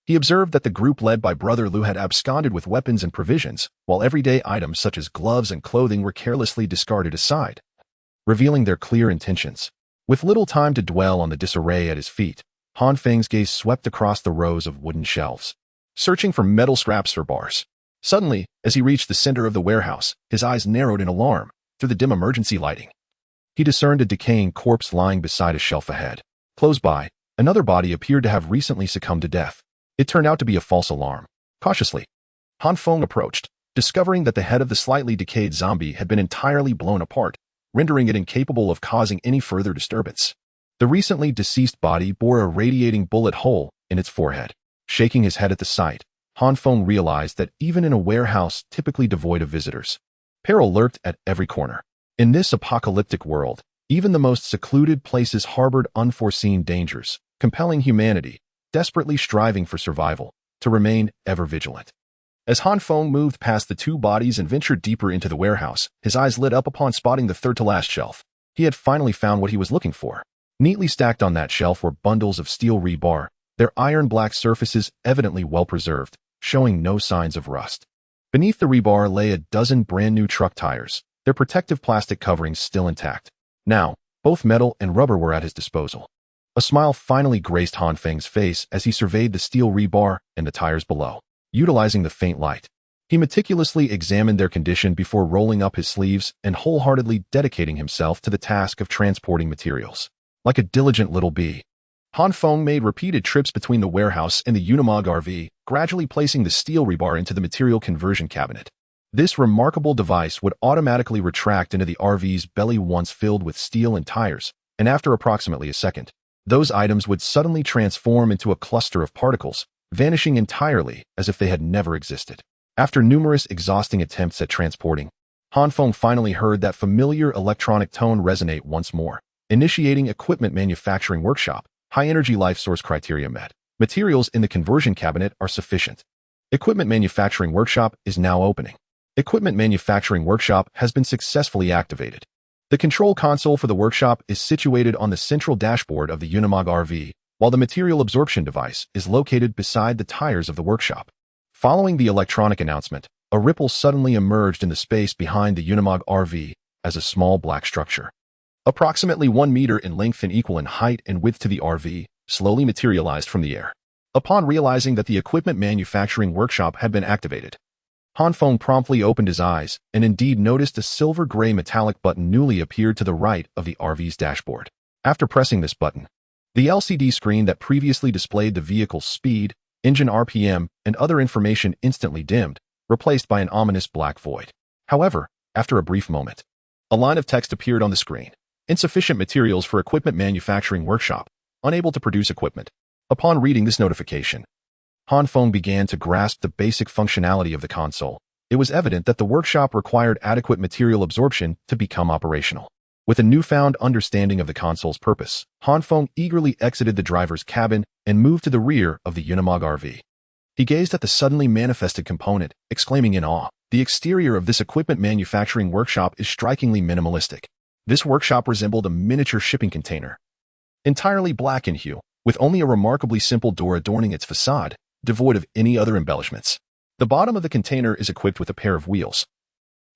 he observed that the group led by Brother Liu had absconded with weapons and provisions, while everyday items such as gloves and clothing were carelessly discarded aside, revealing their clear intentions. With little time to dwell on the disarray at his feet, Han Feng's gaze swept across the rows of wooden shelves, searching for metal scraps or bars. Suddenly, as he reached the center of the warehouse, his eyes narrowed in alarm. Through the dim emergency lighting, he discerned a decaying corpse lying beside a shelf ahead. Close by, Another body appeared to have recently succumbed to death. It turned out to be a false alarm. Cautiously, Han Feng approached, discovering that the head of the slightly decayed zombie had been entirely blown apart, rendering it incapable of causing any further disturbance. The recently deceased body bore a radiating bullet hole in its forehead. Shaking his head at the sight, Han Feng realized that even in a warehouse typically devoid of visitors, peril lurked at every corner. In this apocalyptic world, even the most secluded places harbored unforeseen dangers, compelling humanity, desperately striving for survival, to remain ever vigilant. As Han Feng moved past the two bodies and ventured deeper into the warehouse, his eyes lit up upon spotting the third-to-last shelf. He had finally found what he was looking for. Neatly stacked on that shelf were bundles of steel rebar, their iron-black surfaces evidently well-preserved, showing no signs of rust. Beneath the rebar lay a dozen brand-new truck tires, their protective plastic coverings still intact. Now, both metal and rubber were at his disposal. A smile finally graced Han Feng's face as he surveyed the steel rebar and the tires below. Utilizing the faint light, he meticulously examined their condition before rolling up his sleeves and wholeheartedly dedicating himself to the task of transporting materials. Like a diligent little bee, Han Feng made repeated trips between the warehouse and the Unimog RV, gradually placing the steel rebar into the material conversion cabinet. This remarkable device would automatically retract into the RV's belly once filled with steel and tires, and after approximately a second, those items would suddenly transform into a cluster of particles, vanishing entirely as if they had never existed. After numerous exhausting attempts at transporting, Han Feng finally heard that familiar electronic tone resonate once more. Initiating equipment manufacturing workshop. High-energy life source criteria met. Materials in the conversion cabinet are sufficient. Equipment manufacturing workshop is now opening. Equipment manufacturing workshop has been successfully activated. The control console for the workshop is situated on the central dashboard of the Unimog RV, while the material absorption device is located beside the tires of the workshop. Following the electronic announcement, a ripple suddenly emerged in the space behind the Unimog RV as a small black structure, approximately 1 meter in length and equal in height and width to the RV, slowly materialized from the air. Upon realizing that the equipment manufacturing workshop had been activated, Han Feng promptly opened his eyes and indeed noticed a silver-gray metallic button newly appeared to the right of the RV's dashboard. After pressing this button, the LCD screen that previously displayed the vehicle's speed, engine RPM, and other information instantly dimmed, replaced by an ominous black void. However, after a brief moment, a line of text appeared on the screen. Insufficient materials for equipment manufacturing workshop. Unable to produce equipment. Upon reading this notification, Han Feng began to grasp the basic functionality of the console. It was evident that the workshop required adequate material absorption to become operational. With a newfound understanding of the console's purpose, Han Feng eagerly exited the driver's cabin and moved to the rear of the Unimog RV. He gazed at the suddenly manifested component, exclaiming in awe, "The exterior of this equipment manufacturing workshop is strikingly minimalistic." This workshop resembled a miniature shipping container, entirely black in hue, with only a remarkably simple door adorning its facade, devoid of any other embellishments. The bottom of the container is equipped with a pair of wheels,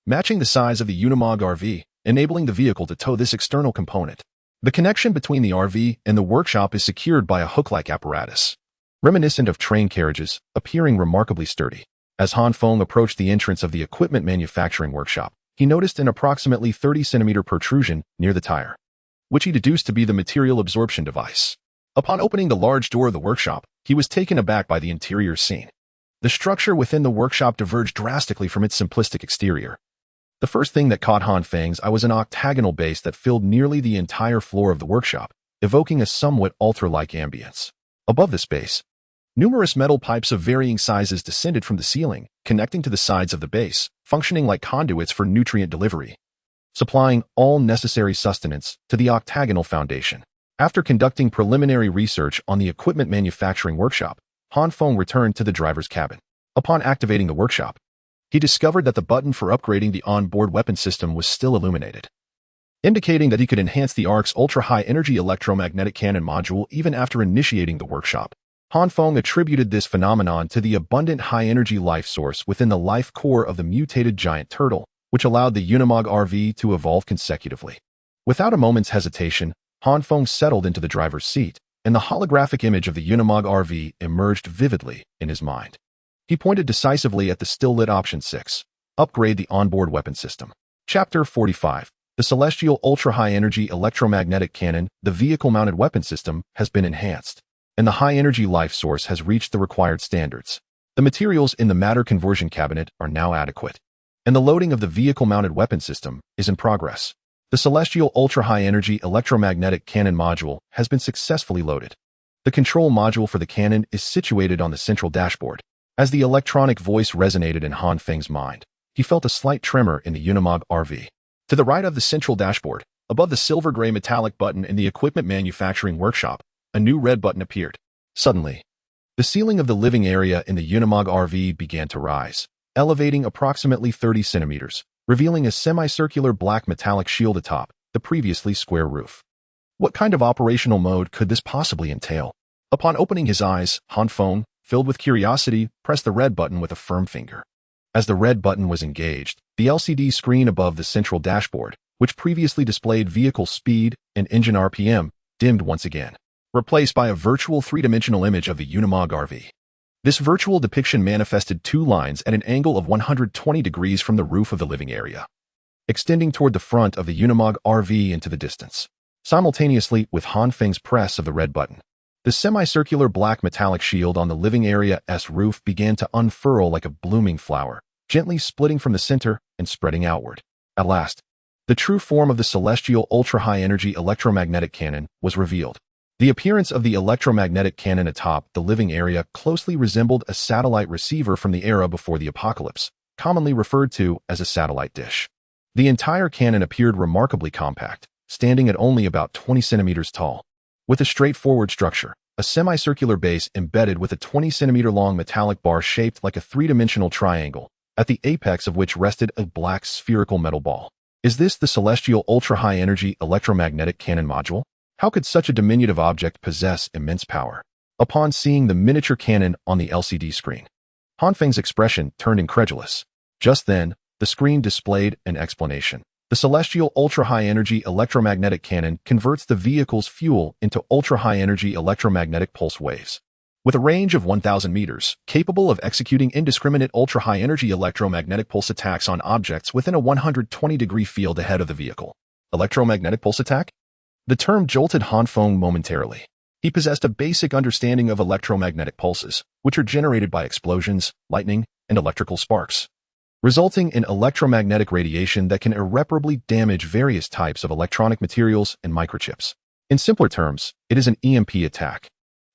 matching the size of the Unimog RV, enabling the vehicle to tow this external component. The connection between the RV and the workshop is secured by a hook-like apparatus, reminiscent of train carriages, appearing remarkably sturdy. As Han Feng approached the entrance of the equipment manufacturing workshop, he noticed an approximately 30-centimeter protrusion near the tire, which he deduced to be the material absorption device. Upon opening the large door of the workshop, he was taken aback by the interior scene. The structure within the workshop diverged drastically from its simplistic exterior. The first thing that caught Han Feng's eye was an octagonal base that filled nearly the entire floor of the workshop, evoking a somewhat altar-like ambience. Above this base, numerous metal pipes of varying sizes descended from the ceiling, connecting to the sides of the base, functioning like conduits for nutrient delivery, supplying all necessary sustenance to the octagonal foundation. After conducting preliminary research on the equipment manufacturing workshop, Han Feng returned to the driver's cabin. Upon activating the workshop, he discovered that the button for upgrading the onboard weapon system was still illuminated, indicating that he could enhance the ARC's ultra-high-energy electromagnetic cannon module even after initiating the workshop. Han Feng attributed this phenomenon to the abundant high-energy life source within the life core of the mutated giant turtle, which allowed the Unimog RV to evolve consecutively. Without a moment's hesitation, Han Feng settled into the driver's seat, and the holographic image of the Unimog RV emerged vividly in his mind. He pointed decisively at the still-lit option 6, upgrade the onboard weapon system. Chapter 45. The celestial ultra-high-energy electromagnetic cannon, the vehicle-mounted weapon system, has been enhanced, and the high-energy life source has reached the required standards. The materials in the matter conversion cabinet are now adequate, and the loading of the vehicle-mounted weapon system is in progress. The celestial ultra-high-energy electromagnetic cannon module has been successfully loaded. The control module for the cannon is situated on the central dashboard. As the electronic voice resonated in Han Feng's mind, he felt a slight tremor in the Unimog RV. To the right of the central dashboard, above the silver-gray metallic button in the equipment manufacturing workshop, a new red button appeared. Suddenly, the ceiling of the living area in the Unimog RV began to rise, elevating approximately 30 centimeters, revealing a semicircular black metallic shield atop the previously square roof. What kind of operational mode could this possibly entail? Upon opening his eyes, Han Feng, filled with curiosity, pressed the red button with a firm finger. As the red button was engaged, the LCD screen above the central dashboard, which previously displayed vehicle speed and engine RPM, dimmed once again, replaced by a virtual three-dimensional image of the Unimog RV. This virtual depiction manifested two lines at an angle of 120 degrees from the roof of the living area, extending toward the front of the Unimog RV into the distance. Simultaneously with Han Feng's press of the red button, the semicircular black metallic shield on the living area's roof began to unfurl like a blooming flower, gently splitting from the center and spreading outward. At last, the true form of the celestial ultra-high-energy electromagnetic cannon was revealed. The appearance of the electromagnetic cannon atop the living area closely resembled a satellite receiver from the era before the apocalypse, commonly referred to as a satellite dish. The entire cannon appeared remarkably compact, standing at only about 20 centimeters tall, with a straightforward structure, a semicircular base embedded with a 20-centimeter-long metallic bar shaped like a three-dimensional triangle, at the apex of which rested a black spherical metal ball. Is this the celestial ultra-high-energy electromagnetic cannon module? How could such a diminutive object possess immense power? Upon seeing the miniature cannon on the LCD screen, Han Feng's expression turned incredulous. Just then, the screen displayed an explanation. The celestial ultra-high-energy electromagnetic cannon converts the vehicle's fuel into ultra-high-energy electromagnetic pulse waves. With a range of 1,000 meters, capable of executing indiscriminate ultra-high-energy electromagnetic pulse attacks on objects within a 120-degree field ahead of the vehicle. Electromagnetic pulse attack? The term jolted Han Feng momentarily. He possessed a basic understanding of electromagnetic pulses, which are generated by explosions, lightning, and electrical sparks, resulting in electromagnetic radiation that can irreparably damage various types of electronic materials and microchips. In simpler terms, it is an EMP attack.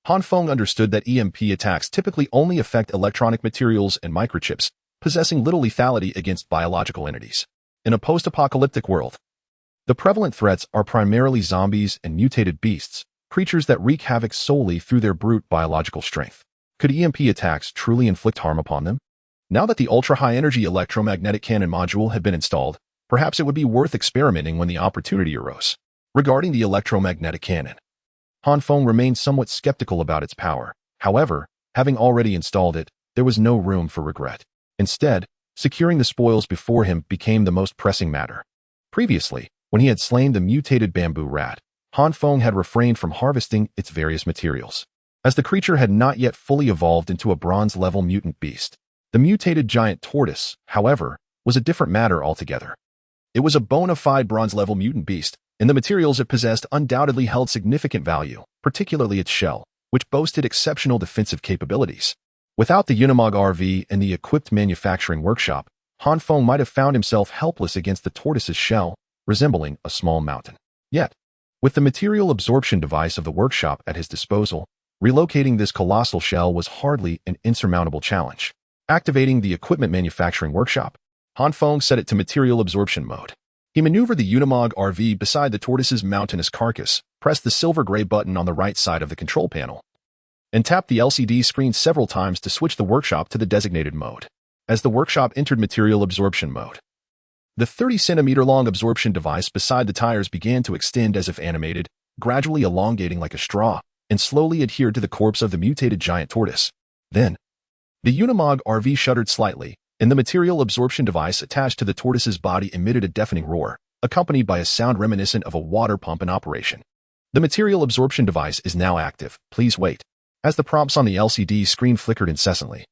Han Feng understood that EMP attacks typically only affect electronic materials and microchips, possessing little lethality against biological entities. In a post-apocalyptic world, the prevalent threats are primarily zombies and mutated beasts, creatures that wreak havoc solely through their brute biological strength. Could EMP attacks truly inflict harm upon them? Now that the ultra-high-energy electromagnetic cannon module had been installed, perhaps it would be worth experimenting when the opportunity arose. Regarding the electromagnetic cannon, Han Feng remained somewhat skeptical about its power. However, having already installed it, there was no room for regret. Instead, securing the spoils before him became the most pressing matter. Previously, when he had slain the mutated bamboo rat, Han Feng had refrained from harvesting its various materials, as the creature had not yet fully evolved into a bronze-level mutant beast. The mutated giant tortoise, however, was a different matter altogether. It was a bona fide bronze-level mutant beast, and the materials it possessed undoubtedly held significant value, particularly its shell, which boasted exceptional defensive capabilities. Without the Unimog RV and the equipped manufacturing workshop, Han Feng might have found himself helpless against the tortoise's shell, resembling a small mountain. Yet, with the material absorption device of the workshop at his disposal, relocating this colossal shell was hardly an insurmountable challenge. Activating the equipment manufacturing workshop, Han Feng set it to material absorption mode. He maneuvered the Unimog RV beside the tortoise's mountainous carcass, pressed the silver-gray button on the right side of the control panel, and tapped the LCD screen several times to switch the workshop to the designated mode. As the workshop entered material absorption mode, the 30-centimeter-long absorption device beside the tires began to extend as if animated, gradually elongating like a straw, and slowly adhered to the corpse of the mutated giant tortoise. Then, the Unimog RV shuddered slightly, and the material absorption device attached to the tortoise's body emitted a deafening roar, accompanied by a sound reminiscent of a water pump in operation. The material absorption device is now active. Please wait. As the prompts on the LCD screen flickered incessantly,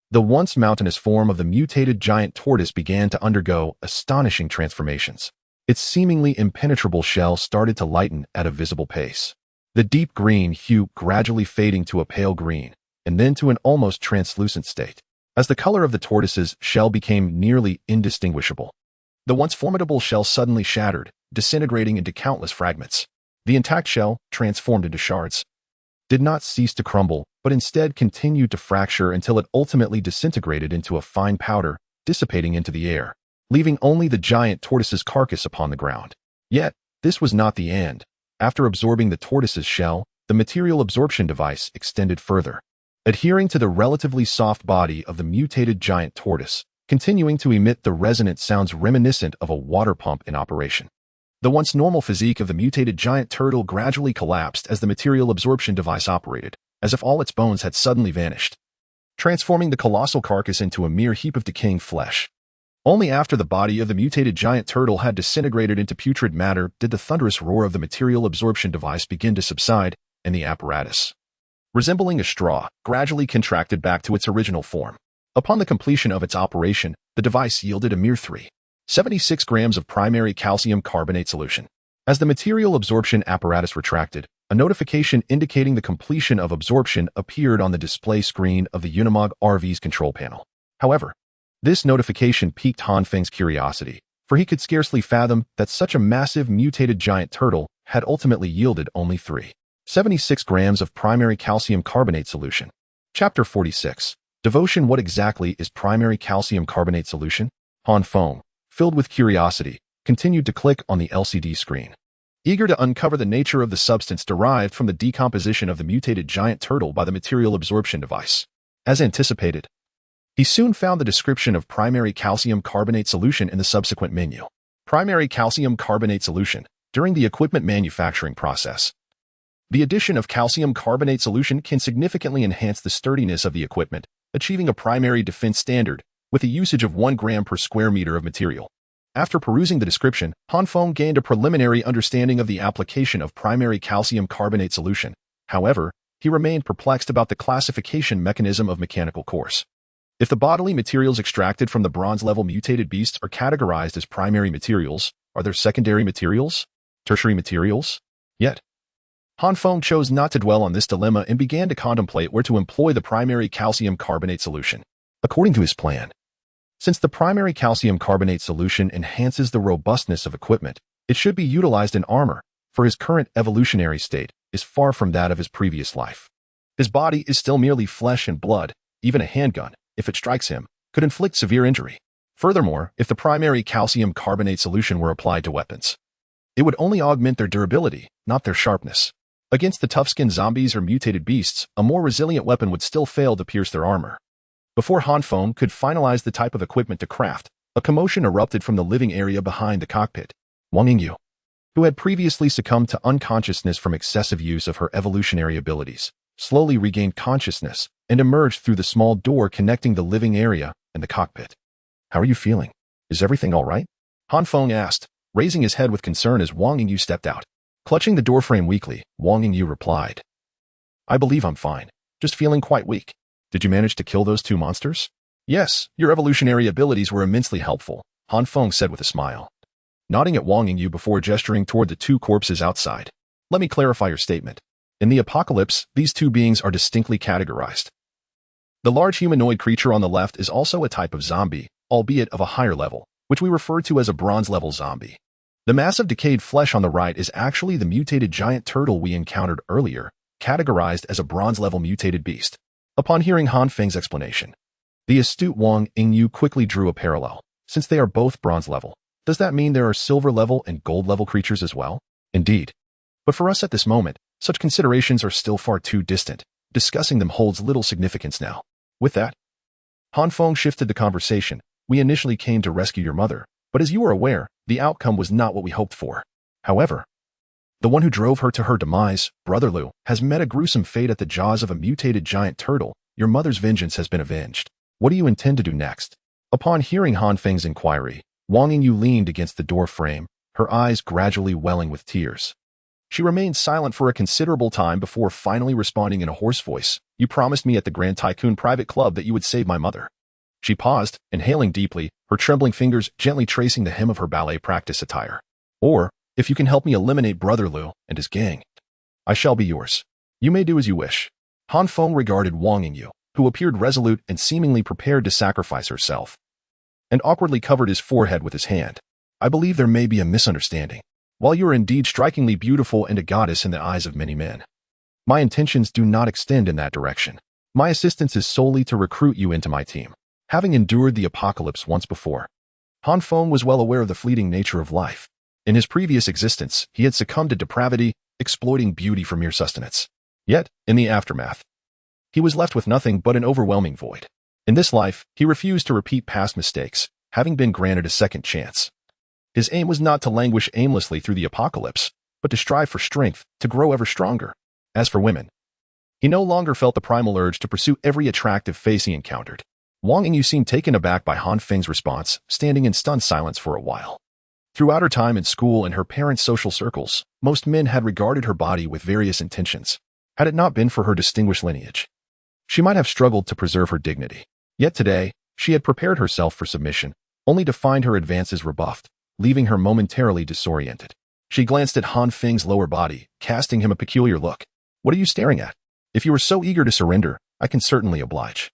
the once mountainous form of the mutated giant tortoise began to undergo astonishing transformations. Its seemingly impenetrable shell started to lighten at a visible pace. The deep green hue gradually fading to a pale green, and then to an almost translucent state, as the color of the tortoise's shell became nearly indistinguishable. The once formidable shell suddenly shattered, disintegrating into countless fragments. The intact shell, transformed into shards, did not cease to crumble, but instead continued to fracture until it ultimately disintegrated into a fine powder, dissipating into the air, leaving only the giant tortoise's carcass upon the ground. Yet, this was not the end. After absorbing the tortoise's shell, the material absorption device extended further, adhering to the relatively soft body of the mutated giant tortoise, continuing to emit the resonant sounds reminiscent of a water pump in operation. The once normal physique of the mutated giant turtle gradually collapsed as the material absorption device operated, as if all its bones had suddenly vanished, transforming the colossal carcass into a mere heap of decaying flesh. Only after the body of the mutated giant turtle had disintegrated into putrid matter did the thunderous roar of the material absorption device begin to subside, and the apparatus, resembling a straw, gradually contracted back to its original form. Upon the completion of its operation, the device yielded a mere 3.76 grams of primary calcium carbonate solution. As the material absorption apparatus retracted, a notification indicating the completion of absorption appeared on the display screen of the Unimog RV's control panel. However, this notification piqued Han Feng's curiosity, for he could scarcely fathom that such a massive mutated giant turtle had ultimately yielded only 3.76 grams of primary calcium carbonate solution. Chapter 46. Devotion. What exactly is primary calcium carbonate solution? Han Feng, filled with curiosity, continued to click on the LCD screen, eager to uncover the nature of the substance derived from the decomposition of the mutated giant turtle by the material absorption device. As anticipated, he soon found the description of primary calcium carbonate solution in the subsequent menu. Primary calcium carbonate solution. During the equipment manufacturing process, the addition of calcium carbonate solution can significantly enhance the sturdiness of the equipment, achieving a primary defense standard with a usage of 1 gram per square meter of material. After perusing the description, Han Feng gained a preliminary understanding of the application of primary calcium carbonate solution. However, he remained perplexed about the classification mechanism of mechanical cores. If the bodily materials extracted from the bronze-level mutated beasts are categorized as primary materials, are there secondary materials? Tertiary materials? Yet, Han Feng chose not to dwell on this dilemma and began to contemplate where to employ the primary calcium carbonate solution. According to his plan, since the primary calcium carbonate solution enhances the robustness of equipment, it should be utilized in armor, for his current evolutionary state is far from that of his previous life. His body is still merely flesh and blood. Even a handgun, if it strikes him, could inflict severe injury. Furthermore, if the primary calcium carbonate solution were applied to weapons, it would only augment their durability, not their sharpness. Against the tough-skinned zombies or mutated beasts, a more resilient weapon would still fail to pierce their armor. Before Han Feng could finalize the type of equipment to craft, a commotion erupted from the living area behind the cockpit. Wang Yingyu, who had previously succumbed to unconsciousness from excessive use of her evolutionary abilities, slowly regained consciousness and emerged through the small door connecting the living area and the cockpit. "How are you feeling? Is everything all right?" Han Feng asked, raising his head with concern as Wang Yingyu stepped out. Clutching the doorframe weakly, Wang Yingyu replied, "I believe I'm fine, just feeling quite weak. Did you manage to kill those 2 monsters?" "Yes, your evolutionary abilities were immensely helpful," Han Feng said with a smile, nodding at Wang Yingyu before gesturing toward the 2 corpses outside. "Let me clarify your statement. In the apocalypse, these 2 beings are distinctly categorized. The large humanoid creature on the left is also a type of zombie, albeit of a higher level, which we refer to as a bronze-level zombie. The mass of decayed flesh on the right is actually the mutated giant turtle we encountered earlier, categorized as a bronze-level mutated beast." Upon hearing Han Feng's explanation, the astute Wang Yingyu quickly drew a parallel. Since they are both bronze-level, does that mean there are silver-level and gold-level creatures as well? Indeed. But for us at this moment, such considerations are still far too distant. Discussing them holds little significance now. With that, Han Feng shifted the conversation. "We initially came to rescue your mother, but as you are aware, the outcome was not what we hoped for. However, the one who drove her to her demise, Brother Liu, has met a gruesome fate at the jaws of a mutated giant turtle. Your mother's vengeance has been avenged. What do you intend to do next?" Upon hearing Han Feng's inquiry, Wang Yingyu leaned against the door frame, her eyes gradually welling with tears. She remained silent for a considerable time before finally responding in a hoarse voice, "You promised me at the Grand Tycoon private club that you would save my mother." She paused, inhaling deeply, her trembling fingers gently tracing the hem of her ballet practice attire. Or, if you can help me eliminate Brother Liu and his gang, I shall be yours. You may do as you wish. Han Feng regarded Wang Yingyu, who appeared resolute and seemingly prepared to sacrifice herself, and awkwardly covered his forehead with his hand. I believe there may be a misunderstanding. While you are indeed strikingly beautiful and a goddess in the eyes of many men, my intentions do not extend in that direction. My assistance is solely to recruit you into my team. Having endured the apocalypse once before, Han Feng was well aware of the fleeting nature of life. In his previous existence, he had succumbed to depravity, exploiting beauty for mere sustenance. Yet, in the aftermath, he was left with nothing but an overwhelming void. In this life, he refused to repeat past mistakes, having been granted a second chance. His aim was not to languish aimlessly through the apocalypse, but to strive for strength, to grow ever stronger. As for women, he no longer felt the primal urge to pursue every attractive face he encountered. Wang Yingyu seemed taken aback by Han Feng's response, standing in stunned silence for a while. Throughout her time in school and her parents' social circles, most men had regarded her body with various intentions. Had it not been for her distinguished lineage, she might have struggled to preserve her dignity. Yet today, she had prepared herself for submission, only to find her advances rebuffed, leaving her momentarily disoriented. She glanced at Han Feng's lower body, casting him a peculiar look. What are you staring at? If you are so eager to surrender, I can certainly oblige.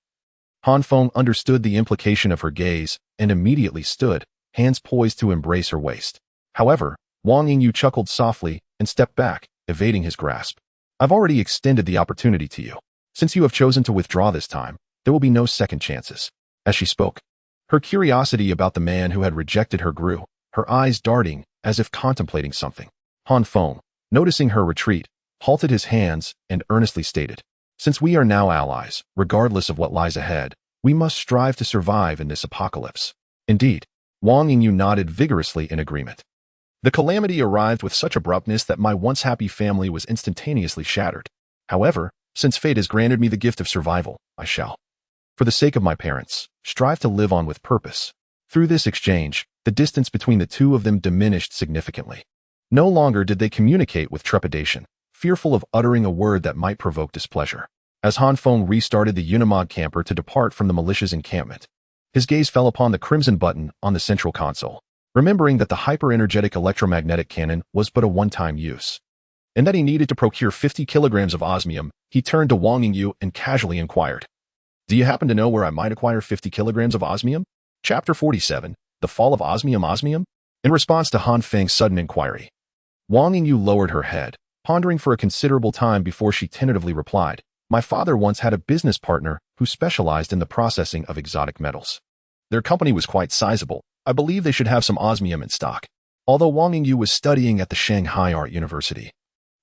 Han Feng understood the implication of her gaze and immediately stood, hands poised to embrace her waist. However, Wang Yingyu chuckled softly and stepped back, evading his grasp. I've already extended the opportunity to you. Since you have chosen to withdraw this time, there will be no second chances. As she spoke, her curiosity about the man who had rejected her grew, her eyes darting as if contemplating something. Han Feng, noticing her retreat, halted his hands and earnestly stated, since we are now allies, regardless of what lies ahead, we must strive to survive in this apocalypse. Indeed, Wang Yingyu nodded vigorously in agreement. The calamity arrived with such abruptness that my once happy family was instantaneously shattered. However, since fate has granted me the gift of survival, I shall, for the sake of my parents, strive to live on with purpose. Through this exchange, the distance between the two of them diminished significantly. No longer did they communicate with trepidation, fearful of uttering a word that might provoke displeasure. As Han Feng restarted the Unimog camper to depart from the militia's encampment, his gaze fell upon the crimson button on the central console. Remembering that the hyper-energetic electromagnetic cannon was but a one-time use, and that he needed to procure 50 kilograms of osmium, he turned to Wang Yingyu and casually inquired, do you happen to know where I might acquire 50 kilograms of osmium? Chapter 47, The Fall of Osmium. In response to Han Feng's sudden inquiry, Wang Yingyu lowered her head, pondering for a considerable time before she tentatively replied, my father once had a business partner who specialized in the processing of exotic metals. Their company was quite sizable. I believe they should have some osmium in stock. Although Wang Yingyu was studying at the Shanghai Art University,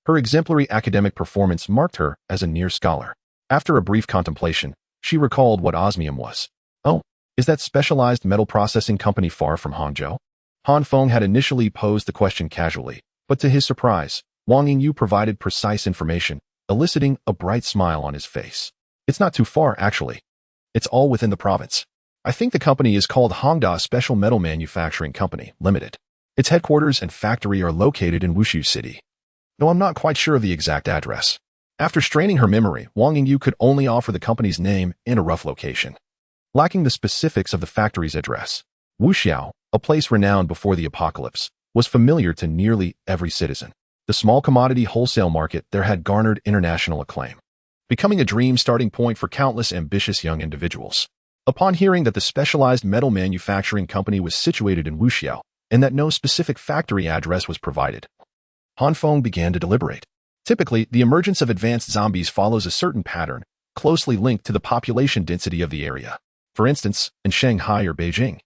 her exemplary academic performance marked her as a near scholar. After a brief contemplation, she recalled what osmium was. Oh, is that specialized metal processing company far from Hangzhou? Han Feng had initially posed the question casually, but to his surprise, Wang Yingyu provided precise information, eliciting a bright smile on his face. It's not too far, actually. It's all within the province. I think the company is called Hongda Special Metal Manufacturing Company, Limited. Its headquarters and factory are located in Wushu City, though I'm not quite sure of the exact address. After straining her memory, Wang Yingyu could only offer the company's name and a rough location, lacking the specifics of the factory's address. Wuxiao, a place renowned before the apocalypse, was familiar to nearly every citizen. The small commodity wholesale market there had garnered international acclaim, becoming a dream starting point for countless ambitious young individuals. Upon hearing that the specialized metal manufacturing company was situated in Wuxiao, and that no specific factory address was provided, Han Feng began to deliberate. Typically, the emergence of advanced zombies follows a certain pattern, closely linked to the population density of the area. For instance, in Shanghai or Beijing,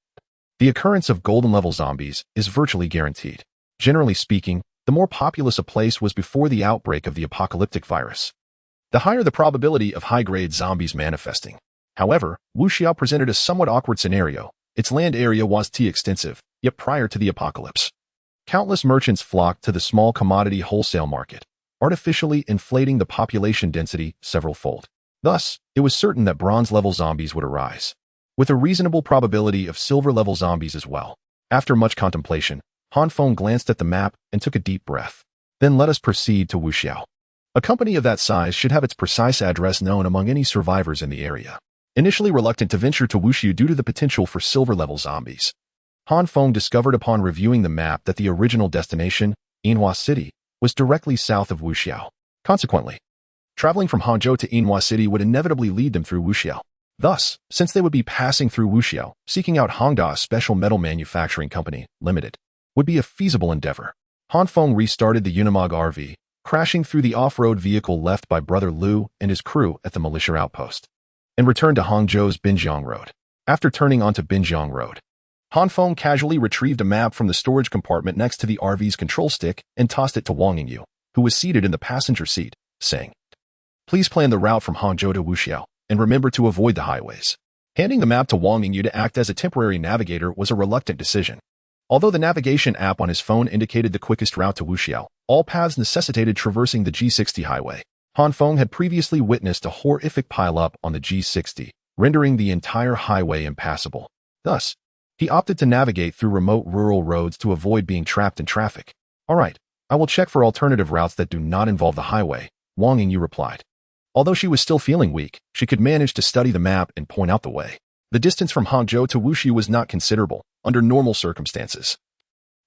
the occurrence of golden-level zombies is virtually guaranteed. Generally speaking, the more populous a place was before the outbreak of the apocalyptic virus, the higher the probability of high-grade zombies manifesting. However, Wuxiao presented a somewhat awkward scenario. Its land area was extensive, yet prior to the apocalypse, countless merchants flocked to the small commodity wholesale market, artificially inflating the population density several-fold. Thus, it was certain that bronze-level zombies would arise, with a reasonable probability of silver-level zombies as well. After much contemplation, Han Feng glanced at the map and took a deep breath. Then let us proceed to Wuxiao. A company of that size should have its precise address known among any survivors in the area. Initially reluctant to venture to Wushu due to the potential for silver-level zombies, Han Feng discovered upon reviewing the map that the original destination, Yinhua City, was directly south of Wuxiao. Consequently, traveling from Hangzhou to Yinhua City would inevitably lead them through Wuxiao. Thus, since they would be passing through Wuxiao, seeking out Hongda Special Metal Manufacturing Company, Limited, would be a feasible endeavor. Han Feng restarted the Unimog RV, crashing through the off-road vehicle left by Brother Liu and his crew at the militia outpost, and returned to Hangzhou's Binjiang Road. After turning onto Binjiang Road, Han Feng casually retrieved a map from the storage compartment next to the RV's control stick and tossed it to Wang Yingyu, who was seated in the passenger seat, saying, "Please plan the route from Hangzhou to Wuxiao, and remember to avoid the highways." Handing the map to Wang Yingyu to act as a temporary navigator was a reluctant decision. Although the navigation app on his phone indicated the quickest route to Wuxiao, all paths necessitated traversing the G60 highway. Han Feng had previously witnessed a horrific pileup on the G60, rendering the entire highway impassable. Thus, he opted to navigate through remote rural roads to avoid being trapped in traffic. "All right, I will check for alternative routes that do not involve the highway," Wang Yingyu replied. Although she was still feeling weak, she could manage to study the map and point out the way. The distance from Hangzhou to Wuxi was not considerable, under normal circumstances.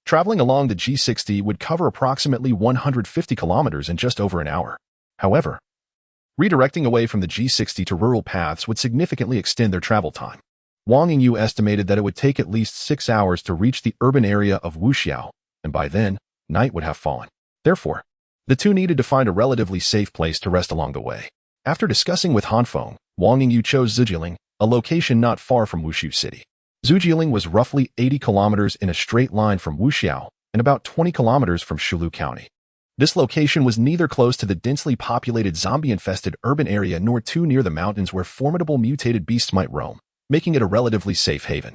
Traveling along the G60 would cover approximately 150 kilometers in just over an hour. However, redirecting away from the G60 to rural paths would significantly extend their travel time. Wang Yingyu estimated that it would take at least 6 hours to reach the urban area of Wuxiao, and by then, night would have fallen. Therefore, the two needed to find a relatively safe place to rest along the way. After discussing with Han Feng, Wang Yingyu chose Zhujiang, a location not far from Wuxiu City. Zhujiang was roughly 80 kilometers in a straight line from Wuxiao and about 20 kilometers from Shulu County. This location was neither close to the densely populated zombie-infested urban area nor too near the mountains where formidable mutated beasts might roam, making it a relatively safe haven.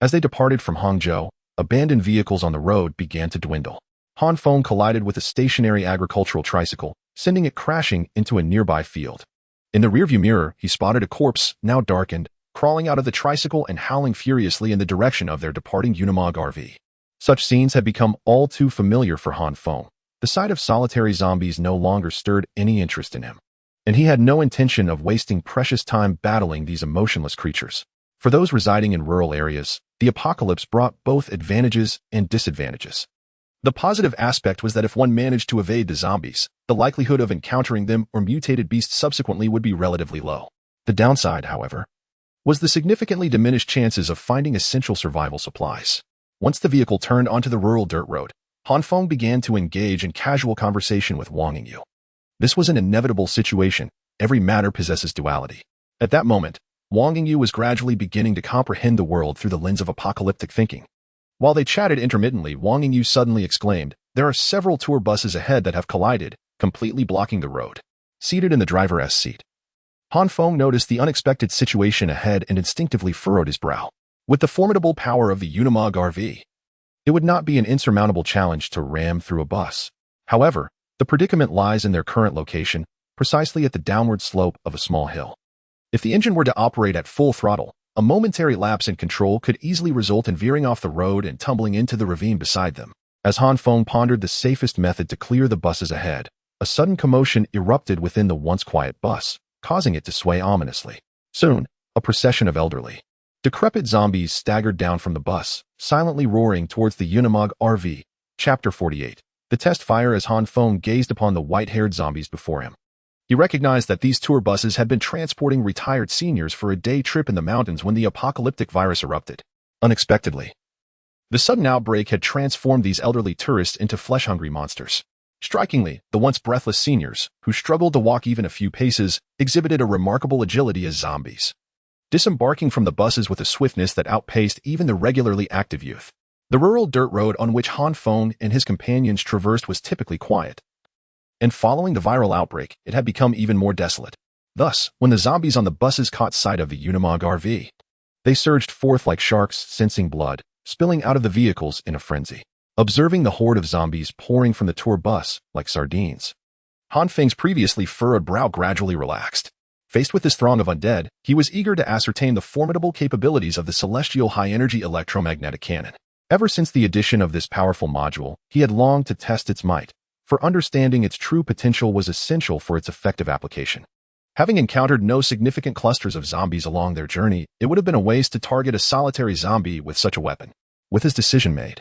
As they departed from Hangzhou, abandoned vehicles on the road began to dwindle. Han Feng collided with a stationary agricultural tricycle, sending it crashing into a nearby field. In the rearview mirror, he spotted a corpse, now darkened, crawling out of the tricycle and howling furiously in the direction of their departing Unimog RV. Such scenes had become all too familiar for Han Feng. The sight of solitary zombies no longer stirred any interest in him, and he had no intention of wasting precious time battling these emotionless creatures. For those residing in rural areas, the apocalypse brought both advantages and disadvantages. The positive aspect was that if one managed to evade the zombies, the likelihood of encountering them or mutated beasts subsequently would be relatively low. The downside, however, was the significantly diminished chances of finding essential survival supplies. Once the vehicle turned onto the rural dirt road, Han Feng began to engage in casual conversation with Wang Yingyu. This was an inevitable situation. Every matter possesses duality. At that moment, Wang Yingyu was gradually beginning to comprehend the world through the lens of apocalyptic thinking. While they chatted intermittently, Wang Yingyu suddenly exclaimed, "There are several tour buses ahead that have collided, completely blocking the road." Seated in the driver's seat, Han Feng noticed the unexpected situation ahead and instinctively furrowed his brow. With the formidable power of the Unimog RV, it would not be an insurmountable challenge to ram through a bus. However, the predicament lies in their current location, precisely at the downward slope of a small hill. If the engine were to operate at full throttle, a momentary lapse in control could easily result in veering off the road and tumbling into the ravine beside them. As Han Feng pondered the safest method to clear the buses ahead, a sudden commotion erupted within the once quiet bus, causing it to sway ominously. Soon, a procession of elderly, decrepit zombies staggered down from the bus, silently roaring towards the Unimog RV. Chapter 48. The test fire. As Han Feng gazed upon the white-haired zombies before him, he recognized that these tour buses had been transporting retired seniors for a day trip in the mountains when the apocalyptic virus erupted. Unexpectedly, the sudden outbreak had transformed these elderly tourists into flesh-hungry monsters. Strikingly, the once breathless seniors, who struggled to walk even a few paces, exhibited a remarkable agility as zombies, disembarking from the buses with a swiftness that outpaced even the regularly active youth. The rural dirt road on which Han Feng and his companions traversed was typically quiet, and following the viral outbreak, it had become even more desolate. Thus, when the zombies on the buses caught sight of the Unimog RV, they surged forth like sharks, sensing blood, spilling out of the vehicles in a frenzy. Observing the horde of zombies pouring from the tour bus like sardines, Han Feng's previously furrowed brow gradually relaxed. Faced with this throng of undead, he was eager to ascertain the formidable capabilities of the celestial high-energy electromagnetic cannon. Ever since the addition of this powerful module, he had longed to test its might, for understanding its true potential was essential for its effective application. Having encountered no significant clusters of zombies along their journey, it would have been a waste to target a solitary zombie with such a weapon. With his decision made,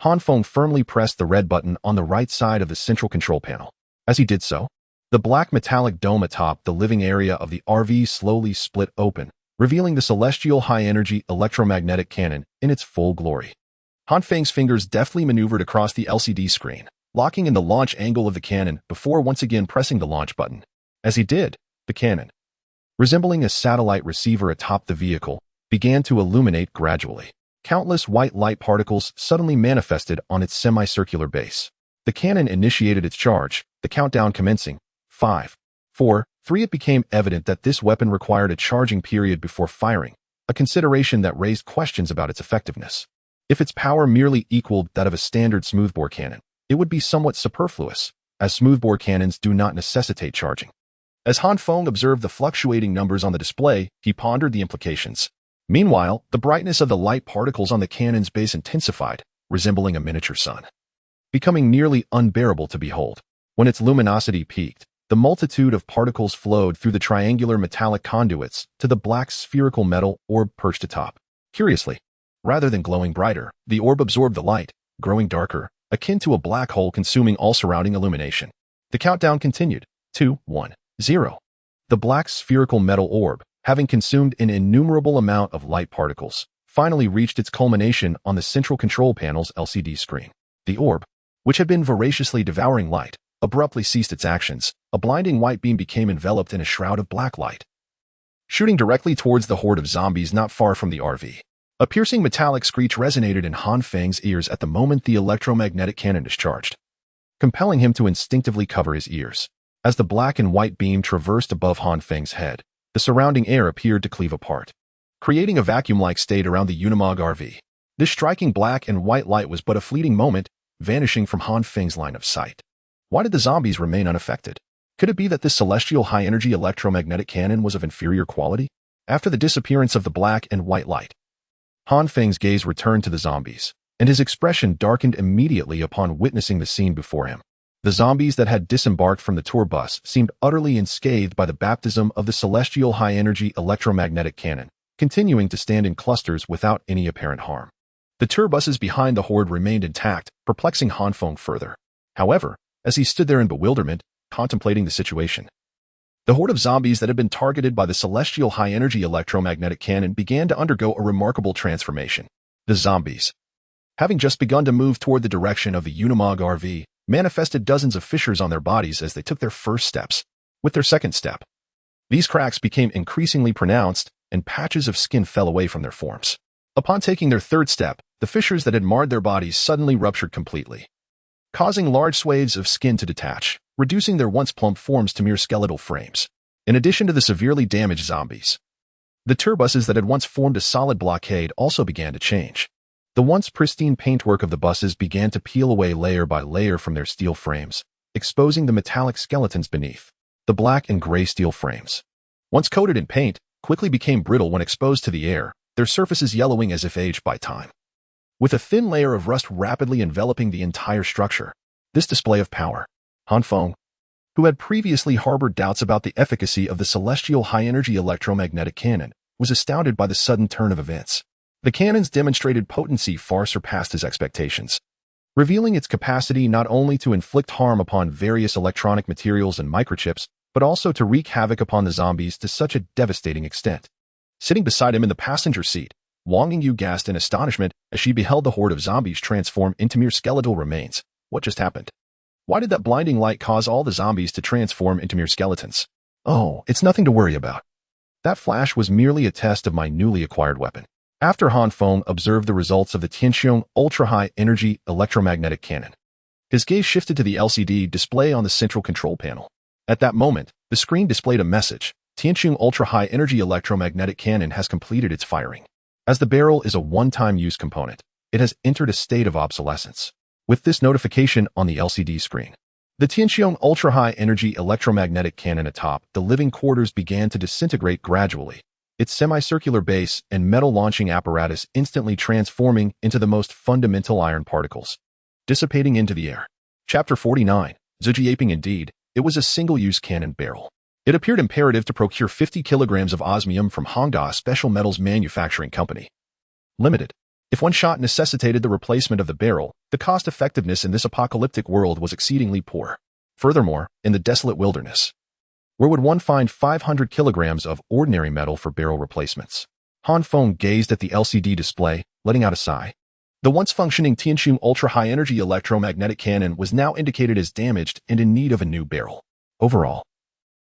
Han Feng firmly pressed the red button on the right side of the central control panel. As he did so, the black metallic dome atop the living area of the RV slowly split open, revealing the celestial high-energy electromagnetic cannon in its full glory. Han Feng's fingers deftly maneuvered across the LCD screen, locking in the launch angle of the cannon before once again pressing the launch button. As he did, the cannon, resembling a satellite receiver atop the vehicle, began to illuminate gradually. Countless white light particles suddenly manifested on its semicircular base. The cannon initiated its charge, the countdown commencing. 5, 4, 3. It became evident that this weapon required a charging period before firing, a consideration that raised questions about its effectiveness. If its power merely equaled that of a standard smoothbore cannon, it would be somewhat superfluous, as smoothbore cannons do not necessitate charging. As Han Feng observed the fluctuating numbers on the display, he pondered the implications. Meanwhile, the brightness of the light particles on the cannon's base intensified, resembling a miniature sun, becoming nearly unbearable to behold. When its luminosity peaked, the multitude of particles flowed through the triangular metallic conduits to the black spherical metal orb perched atop. Curiously, rather than glowing brighter, the orb absorbed the light, growing darker, akin to a black hole consuming all surrounding illumination. The countdown continued. 2, 1, 0. The black spherical metal orb, having consumed an innumerable amount of light particles, finally reached its culmination on the central control panel's LCD screen. The orb, which had been voraciously devouring light, abruptly ceased its actions. A blinding white beam became enveloped in a shroud of black light, shooting directly towards the horde of zombies not far from the RV. A piercing metallic screech resonated in Han Feng's ears at the moment the electromagnetic cannon discharged, compelling him to instinctively cover his ears. As the black and white beam traversed above Han Feng's head, the surrounding air appeared to cleave apart, creating a vacuum-like state around the Unimog RV. This striking black and white light was but a fleeting moment, vanishing from Han Feng's line of sight. Why did the zombies remain unaffected? Could it be that this celestial high-energy electromagnetic cannon was of inferior quality? After the disappearance of the black and white light, Han Feng's gaze returned to the zombies, and his expression darkened immediately upon witnessing the scene before him. The zombies that had disembarked from the tour bus seemed utterly unscathed by the baptism of the celestial high-energy electromagnetic cannon, continuing to stand in clusters without any apparent harm. The tour buses behind the horde remained intact, perplexing Han Feng further. However, as he stood there in bewilderment, contemplating the situation, the horde of zombies that had been targeted by the celestial high-energy electromagnetic cannon began to undergo a remarkable transformation. The zombies, having just begun to move toward the direction of the Unimog RV, manifested dozens of fissures on their bodies as they took their first steps. With their second step, these cracks became increasingly pronounced, and patches of skin fell away from their forms. Upon taking their third step, the fissures that had marred their bodies suddenly ruptured completely, causing large swathes of skin to detach, reducing their once plump forms to mere skeletal frames. In addition to the severely damaged zombies, the tour buses that had once formed a solid blockade also began to change. The once pristine paintwork of the buses began to peel away layer by layer from their steel frames, exposing the metallic skeletons beneath. The black and gray steel frames, once coated in paint, quickly became brittle when exposed to the air, their surfaces yellowing as if aged by time, with a thin layer of rust rapidly enveloping the entire structure. This display of power, Han Feng, who had previously harbored doubts about the efficacy of the celestial high-energy electromagnetic cannon, was astounded by the sudden turn of events. The cannon's demonstrated potency far surpassed his expectations, revealing its capacity not only to inflict harm upon various electronic materials and microchips, but also to wreak havoc upon the zombies to such a devastating extent. Sitting beside him in the passenger seat, Wang Yingyu gasped in astonishment as she beheld the horde of zombies transform into mere skeletal remains. What just happened? Why did that blinding light cause all the zombies to transform into mere skeletons? Oh, it's nothing to worry about. That flash was merely a test of my newly acquired weapon. After Han Feng observed the results of the Jinxian ultra-high energy electromagnetic cannon, his gaze shifted to the LCD display on the central control panel. At that moment, the screen displayed a message. Jinxian ultra-high energy electromagnetic cannon has completed its firing. As the barrel is a one-time use component, it has entered a state of obsolescence. With this notification on the LCD screen, the Jinxian ultra-high energy electromagnetic cannon atop the living quarters began to disintegrate gradually, its semicircular base and metal launching apparatus instantly transforming into the most fundamental iron particles, dissipating into the air. Chapter 49. Zhejiaping. Indeed, it was a single-use cannon barrel. It appeared imperative to procure 50 kilograms of osmium from Hongda Special Metals Manufacturing Company Limited. If one shot necessitated the replacement of the barrel, the cost-effectiveness in this apocalyptic world was exceedingly poor. Furthermore, in the desolate wilderness, where would one find 500 kilograms of ordinary metal for barrel replacements? Han Feng gazed at the LCD display, letting out a sigh. The once functioning Tianqiang ultra-high-energy electromagnetic cannon was now indicated as damaged and in need of a new barrel. Overall,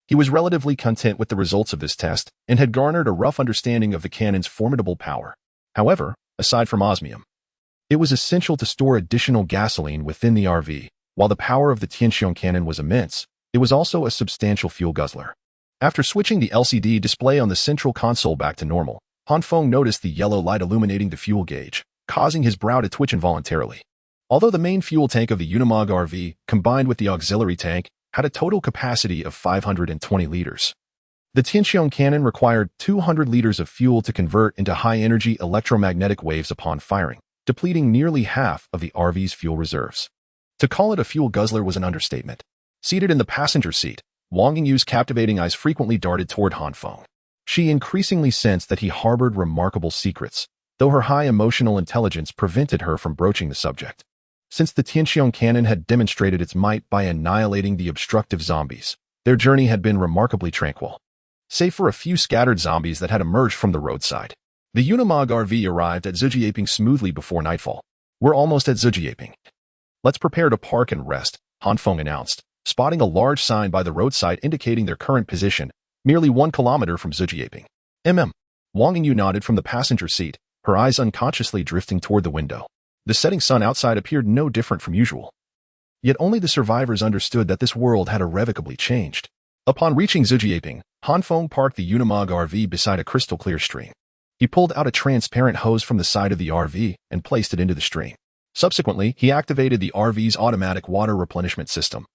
he was relatively content with the results of this test and had garnered a rough understanding of the cannon's formidable power. However, aside from osmium, it was essential to store additional gasoline within the RV. While the power of the Tianqiang cannon was immense, it was also a substantial fuel guzzler. After switching the LCD display on the central console back to normal, Han Feng noticed the yellow light illuminating the fuel gauge, causing his brow to twitch involuntarily. Although the main fuel tank of the Unimog RV, combined with the auxiliary tank, had a total capacity of 520 liters, the Tianqiang cannon required 200 liters of fuel to convert into high-energy electromagnetic waves upon firing, depleting nearly half of the RV's fuel reserves. To call it a fuel guzzler was an understatement. Seated in the passenger seat, Wang Yingyu's captivating eyes frequently darted toward Han Feng. She increasingly sensed that he harbored remarkable secrets, though her high emotional intelligence prevented her from broaching the subject. Since the Tianqiang cannon had demonstrated its might by annihilating the obstructive zombies, their journey had been remarkably tranquil, save for a few scattered zombies that had emerged from the roadside. The Unimog RV arrived at Zhejiaping smoothly before nightfall. "We're almost at Zhejiaping. Let's prepare to park and rest," Han Feng announced, spotting a large sign by the roadside indicating their current position, merely 1 kilometer from Zhejiaping. Wang Yingyu nodded from the passenger seat, her eyes unconsciously drifting toward the window. The setting sun outside appeared no different from usual. Yet only the survivors understood that this world had irrevocably changed. Upon reaching Zhejiaping, Han Feng parked the Unimog RV beside a crystal-clear stream. He pulled out a transparent hose from the side of the RV and placed it into the stream. Subsequently, he activated the RV's automatic water replenishment system,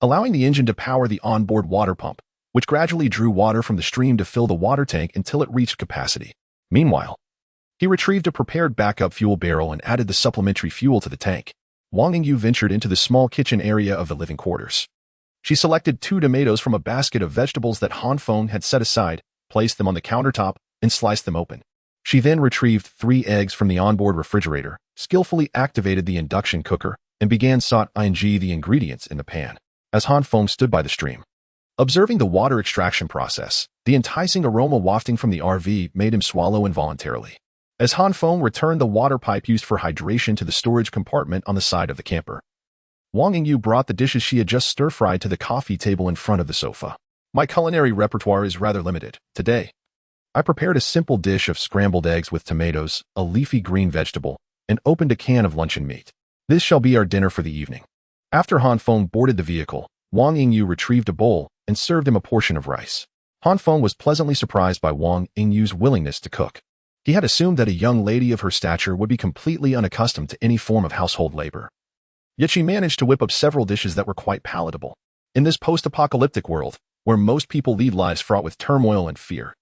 allowing the engine to power the onboard water pump, which gradually drew water from the stream to fill the water tank until it reached capacity. Meanwhile, he retrieved a prepared backup fuel barrel and added the supplementary fuel to the tank. Wang Yingyu ventured into the small kitchen area of the living quarters. She selected 2 tomatoes from a basket of vegetables that Han Feng had set aside, placed them on the countertop, and sliced them open. She then retrieved 3 eggs from the onboard refrigerator, skillfully activated the induction cooker, and began sauteing the ingredients in the pan. As Han Feng stood by the stream, observing the water extraction process, the enticing aroma wafting from the RV made him swallow involuntarily. As Han Feng returned the water pipe used for hydration to the storage compartment on the side of the camper, Wang Yingyu brought the dishes she had just stir-fried to the coffee table in front of the sofa. "My culinary repertoire is rather limited. Today, I prepared a simple dish of scrambled eggs with tomatoes, a leafy green vegetable, and opened a can of luncheon meat. This shall be our dinner for the evening." After Han Feng boarded the vehicle, Wang Yingyu retrieved a bowl and served him a portion of rice. Han Feng was pleasantly surprised by Wang Yingyu's willingness to cook. He had assumed that a young lady of her stature would be completely unaccustomed to any form of household labor. Yet she managed to whip up several dishes that were quite palatable. In this post-apocalyptic world, where most people lead lives fraught with turmoil and fear,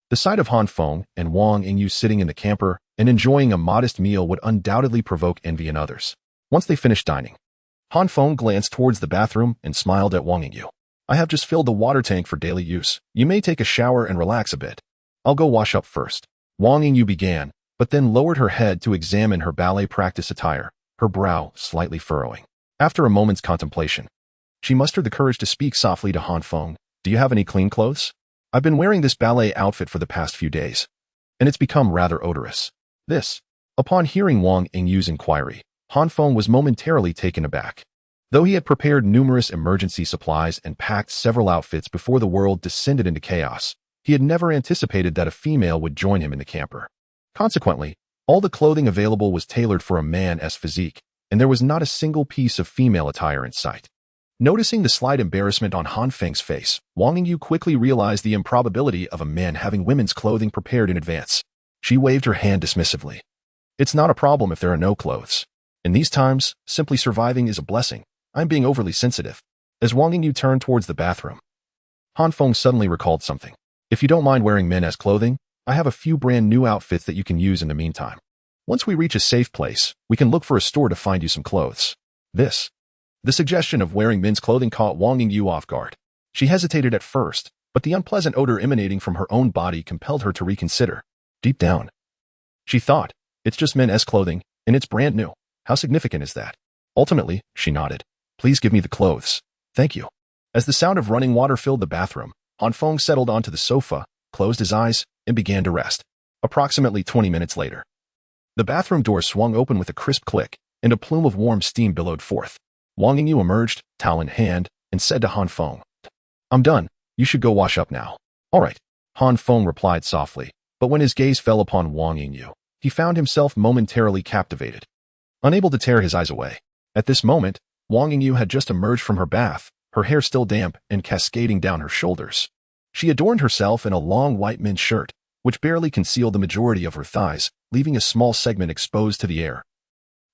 the sight of Han Feng and Wang Yingyu sitting in the camper and enjoying a modest meal would undoubtedly provoke envy in others. Once they finished dining, Han Feng glanced towards the bathroom and smiled at Wang Yingyu. "I have just filled the water tank for daily use. You may take a shower and relax a bit. I'll go wash up first." Wang Yingyu began, but then lowered her head to examine her ballet practice attire, her brow slightly furrowing. After a moment's contemplation, she mustered the courage to speak softly to Han Feng. "Do you have any clean clothes? I've been wearing this ballet outfit for the past few days, and it's become rather odorous." Upon hearing Wang Yingyu's inquiry, Han Feng was momentarily taken aback. Though he had prepared numerous emergency supplies and packed several outfits before the world descended into chaos, he had never anticipated that a female would join him in the camper. Consequently, all the clothing available was tailored for a man's physique, and there was not a single piece of female attire in sight. Noticing the slight embarrassment on Han Feng's face, Wang Yingyu quickly realized the improbability of a man having women's clothing prepared in advance. She waved her hand dismissively. "It's not a problem if there are no clothes. In these times, simply surviving is a blessing. I'm being overly sensitive." As Wang Yingyu turned towards the bathroom, Han Feng suddenly recalled something. "If you don't mind wearing men as clothing, I have a few brand new outfits that you can use in the meantime. Once we reach a safe place, we can look for a store to find you some clothes." The suggestion of wearing men's clothing caught Wang Yingyu off guard. She hesitated at first, but the unpleasant odor emanating from her own body compelled her to reconsider. Deep down, she thought, It's just men's clothing, and it's brand new. How significant is that? Ultimately, she nodded. Please give me the clothes. Thank you. As the sound of running water filled the bathroom, Han Feng settled onto the sofa, closed his eyes, and began to rest. Approximately 20 minutes later, the bathroom door swung open with a crisp click, and a plume of warm steam billowed forth. Wang Yingyu emerged, towel in hand, and said to Han Feng, I'm done. You should go wash up now. All right. Han Feng replied softly, but when his gaze fell upon Wang Yingyu, he found himself momentarily captivated. Unable to tear his eyes away. At this moment, Wang Yingyu had just emerged from her bath, her hair still damp and cascading down her shoulders. She adorned herself in a long white men's shirt, which barely concealed the majority of her thighs, leaving a small segment exposed to the air.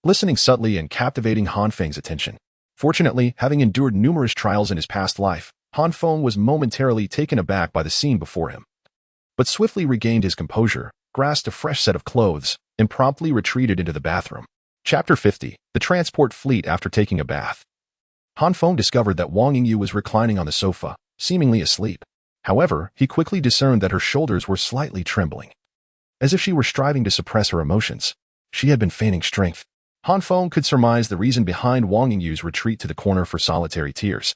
Listening subtly and captivating Han Feng's attention. Fortunately, having endured numerous trials in his past life, Han Feng was momentarily taken aback by the scene before him, but swiftly regained his composure, grasped a fresh set of clothes, and promptly retreated into the bathroom. Chapter 50. The Transport Fleet After Taking a Bath. Han Feng discovered that Wang Yingyu was reclining on the sofa, seemingly asleep. However, he quickly discerned that her shoulders were slightly trembling, as if she were striving to suppress her emotions. She had been feigning strength. Han Feng could surmise the reason behind Wang Yingyu's retreat to the corner for solitary tears.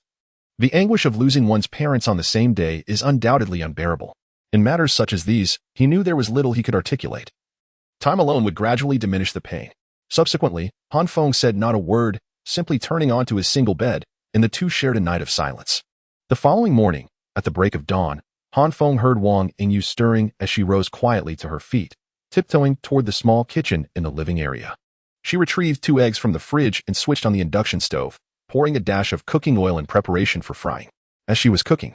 The anguish of losing one's parents on the same day is undoubtedly unbearable. In matters such as these, he knew there was little he could articulate. Time alone would gradually diminish the pain. Subsequently, Han Feng said not a word, simply turning onto his single bed, and the two shared a night of silence. The following morning, at the break of dawn, Han Feng heard Wang Yingyu stirring as she rose quietly to her feet, tiptoeing toward the small kitchen in the living area. She retrieved 2 eggs from the fridge and switched on the induction stove, pouring a dash of cooking oil in preparation for frying. As she was cooking,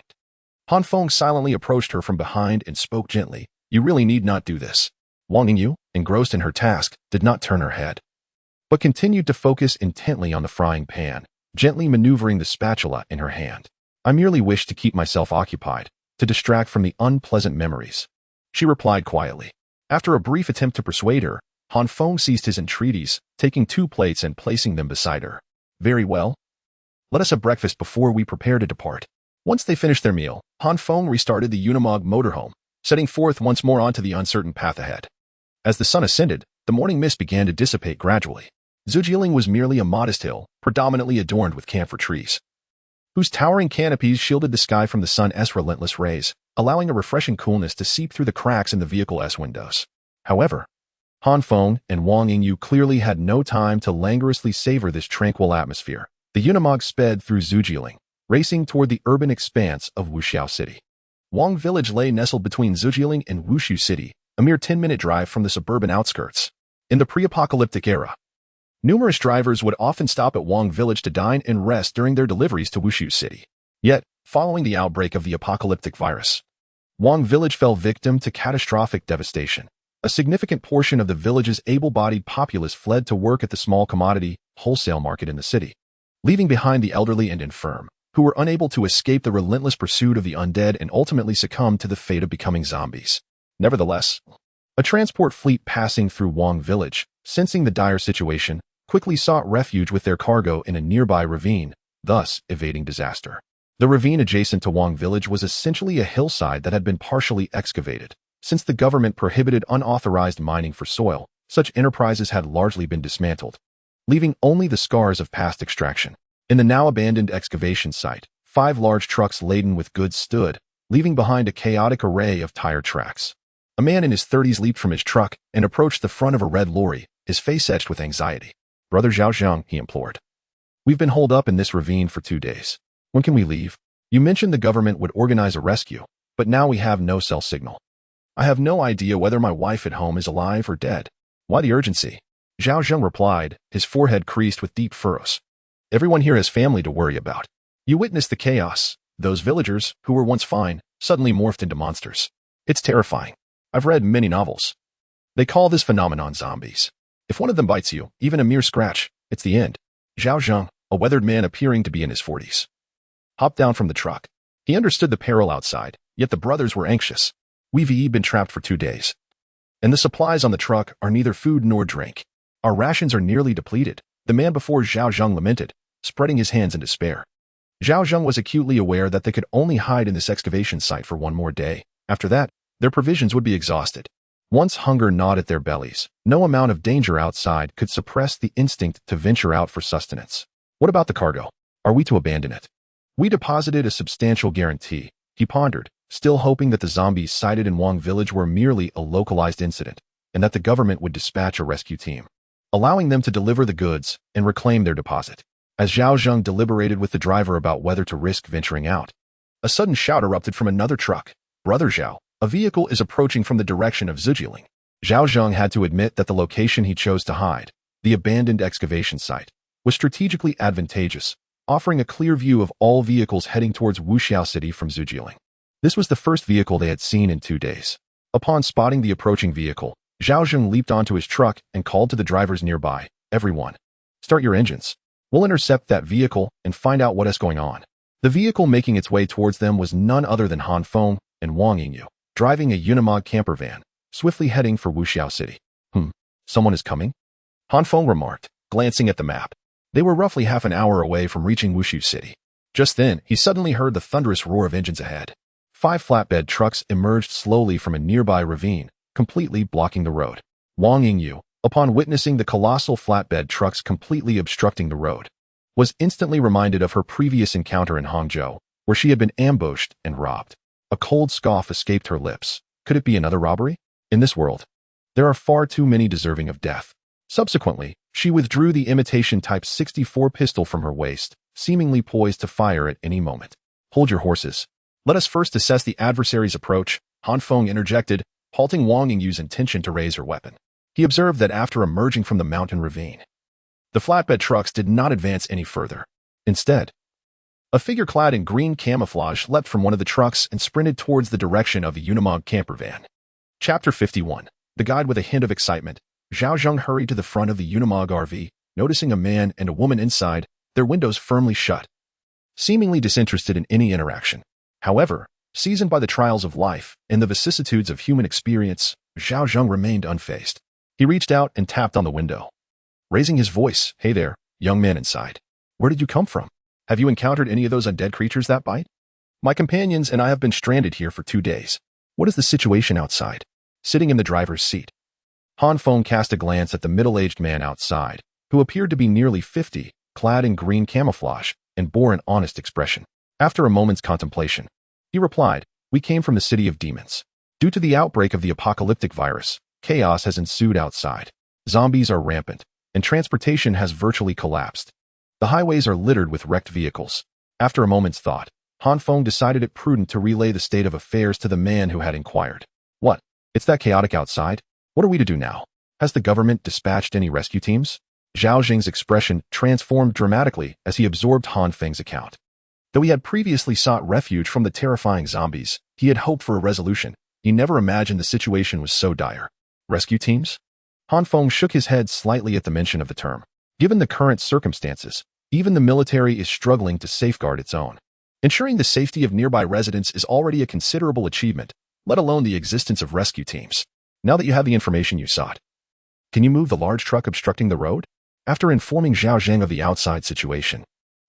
Han Feng silently approached her from behind and spoke gently, You really need not do this. Wang Yingyu, engrossed in her task, did not turn her head, but continued to focus intently on the frying pan, gently maneuvering the spatula in her hand. I merely wish to keep myself occupied, to distract from the unpleasant memories, she replied quietly. After a brief attempt to persuade her, Han Feng ceased his entreaties, taking 2 plates and placing them beside her. Very well. Let us have breakfast before we prepare to depart. Once they finished their meal, Han Feng restarted the Unimog motorhome, setting forth once more onto the uncertain path ahead. As the sun ascended, the morning mist began to dissipate gradually. Zhujiang was merely a modest hill, predominantly adorned with camphor trees, whose towering canopies shielded the sky from the sun's relentless rays, allowing a refreshing coolness to seep through the cracks in the vehicle's windows. However, Han Feng and Wang Yingyu clearly had no time to languorously savor this tranquil atmosphere. The Unimog sped through Zhujiang, racing toward the urban expanse of Wuxiao City. Wang Village lay nestled between Zhujiang and Wushu City, a mere 10-minute drive from the suburban outskirts. In the pre-apocalyptic era, numerous drivers would often stop at Wang Village to dine and rest during their deliveries to Wushu City. Yet, following the outbreak of the apocalyptic virus, Wang Village fell victim to catastrophic devastation. A significant portion of the village's able-bodied populace fled to work at the small commodity wholesale market in the city, leaving behind the elderly and infirm, who were unable to escape the relentless pursuit of the undead and ultimately succumbed to the fate of becoming zombies. Nevertheless, a transport fleet passing through Wang Village, sensing the dire situation, quickly sought refuge with their cargo in a nearby ravine, thus evading disaster. The ravine adjacent to Wang Village was essentially a hillside that had been partially excavated. Since the government prohibited unauthorized mining for soil, such enterprises had largely been dismantled, leaving only the scars of past extraction. In the now abandoned excavation site, 5 large trucks laden with goods stood, leaving behind a chaotic array of tire tracks. A man in his 30s leaped from his truck and approached the front of a red lorry, his face etched with anxiety. Brother Zhao, he implored. We've been holed up in this ravine for 2 days. When can we leave? You mentioned the government would organize a rescue, but now we have no cell signal. I have no idea whether my wife at home is alive or dead. Why the urgency? Zhao replied, his forehead creased with deep furrows. Everyone here has family to worry about. You witnessed the chaos. Those villagers, who were once fine, suddenly morphed into monsters. It's terrifying. I've read many novels. They call this phenomenon zombies. If one of them bites you, even a mere scratch, it's the end. Zhao, a weathered man appearing to be in his 40s, hopped down from the truck. He understood the peril outside, yet the brothers were anxious. We've been trapped for 2 days, and the supplies on the truck are neither food nor drink. Our rations are nearly depleted, the man before Zhao lamented, spreading his hands in despair. Zhao was acutely aware that they could only hide in this excavation site for 1 more day. After that, their provisions would be exhausted. Once hunger gnawed at their bellies, no amount of danger outside could suppress the instinct to venture out for sustenance. What about the cargo? Are we to abandon it? We deposited a substantial guarantee, he pondered, still hoping that the zombies sighted in Wang Village were merely a localized incident, and that the government would dispatch a rescue team, allowing them to deliver the goods and reclaim their deposit. As Zhao Zheng deliberated with the driver about whether to risk venturing out, a sudden shout erupted from another truck. Brother Zhao, a vehicle is approaching from the direction of Zhujialing. Zhao Zheng had to admit that the location he chose to hide, the abandoned excavation site, was strategically advantageous, offering a clear view of all vehicles heading towards Wuxiao City from Zhujialing. This was the first vehicle they had seen in 2 days. Upon spotting the approaching vehicle, Zhao Zheng leaped onto his truck and called to the drivers nearby, "Everyone, start your engines. We'll intercept that vehicle and find out what is going on." The vehicle making its way towards them was none other than Han Feng and Wang Yingyu, driving a Unimog camper van, swiftly heading for Wuxiao City. Someone is coming? Han Feng remarked, glancing at the map. They were roughly half an hour away from reaching Wuxiao City. Just then, he suddenly heard the thunderous roar of engines ahead. 5 flatbed trucks emerged slowly from a nearby ravine, completely blocking the road. Wang Yingyu, upon witnessing the colossal flatbed trucks completely obstructing the road, was instantly reminded of her previous encounter in Hangzhou, where she had been ambushed and robbed. A cold scoff escaped her lips. Could it be another robbery? In this world, there are far too many deserving of death. Subsequently, she withdrew the imitation Type 64 pistol from her waist, seemingly poised to fire at any moment. "Hold your horses. Let us first assess the adversary's approach," Han Feng interjected, halting Wang Yingyu's intention to raise her weapon. He observed that after emerging from the mountain ravine, the flatbed trucks did not advance any further. Instead, a figure clad in green camouflage leapt from one of the trucks and sprinted towards the direction of the Unimog camper van. Chapter 51. The guide with a hint of excitement. Zhao Zheng hurried to the front of the Unimog RV, noticing a man and a woman inside, their windows firmly shut, seemingly disinterested in any interaction. However, seasoned by the trials of life and the vicissitudes of human experience, Zhao Zheng remained unfazed. He reached out and tapped on the window, raising his voice, "Hey there, young man inside. Where did you come from? Have you encountered any of those undead creatures that bite? My companions and I have been stranded here for 2 days. What is the situation outside?" Sitting in the driver's seat, Han Feng cast a glance at the middle-aged man outside, who appeared to be nearly 50, clad in green camouflage, and bore an honest expression. After a moment's contemplation, he replied, "We came from the city of demons. Due to the outbreak of the apocalyptic virus, chaos has ensued outside. Zombies are rampant, and transportation has virtually collapsed. The highways are littered with wrecked vehicles." After a moment's thought, Han Feng decided it prudent to relay the state of affairs to the man who had inquired. "What? It's that chaotic outside? What are we to do now? Has the government dispatched any rescue teams?" Zhao Zheng's expression transformed dramatically as he absorbed Han Feng's account. Though he had previously sought refuge from the terrifying zombies, he had hoped for a resolution. He never imagined the situation was so dire. Rescue teams? Han Feng shook his head slightly at the mention of the term. Given the current circumstances, even the military is struggling to safeguard its own. Ensuring the safety of nearby residents is already a considerable achievement, let alone the existence of rescue teams. Now that you have the information you sought, can you move the large truck obstructing the road? After informing Zhao Zheng of the outside situation,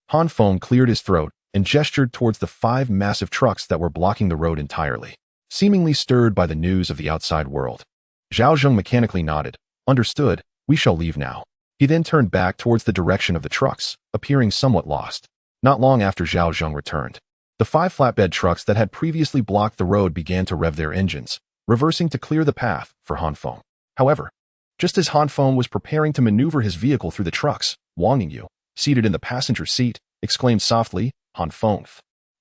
Han Feng cleared his throat and gestured towards the 5 massive trucks that were blocking the road entirely, seemingly stirred by the news of the outside world. Zhao Zheng mechanically nodded. "Understood, we shall leave now." He then turned back towards the direction of the trucks, appearing somewhat lost. Not long after Zhao Zheng returned, the 5 flatbed trucks that had previously blocked the road began to rev their engines, reversing to clear the path for Han Feng. However, just as Han Feng was preparing to maneuver his vehicle through the trucks, Wang Yingyu, seated in the passenger seat, exclaimed softly, "Han Feng,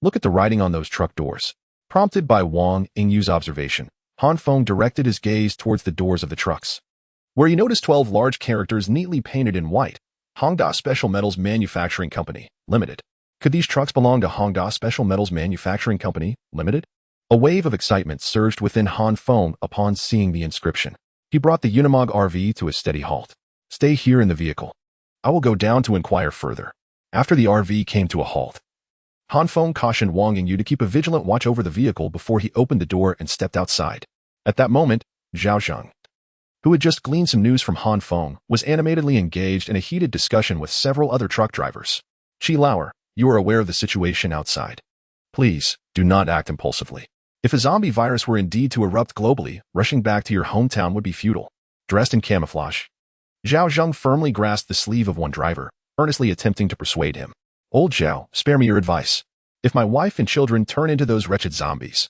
look at the writing on those truck doors." Prompted by Wang Yingyu's observation, Han Feng directed his gaze towards the doors of the trucks, where he noticed 12 large characters neatly painted in white. Hongda Special Metals Manufacturing Company, Limited. Could these trucks belong to Hongda Special Metals Manufacturing Company, Limited? A wave of excitement surged within Han Feng upon seeing the inscription. He brought the Unimog RV to a steady halt. "Stay here in the vehicle. I will go down to inquire further." After the RV came to a halt, Han Feng cautioned Wang Yingyu to keep a vigilant watch over the vehicle before he opened the door and stepped outside. At that moment, Zhao Zheng, who had just gleaned some news from Han Feng, was animatedly engaged in a heated discussion with several other truck drivers. "Qi Lauer, you are aware of the situation outside. Please, do not act impulsively. If a zombie virus were indeed to erupt globally, rushing back to your hometown would be futile. Dressed in camouflage, Zhao Zheng firmly grasped the sleeve of one driver, earnestly attempting to persuade him. Old Zhao, spare me your advice. If my wife and children turn into those wretched zombies,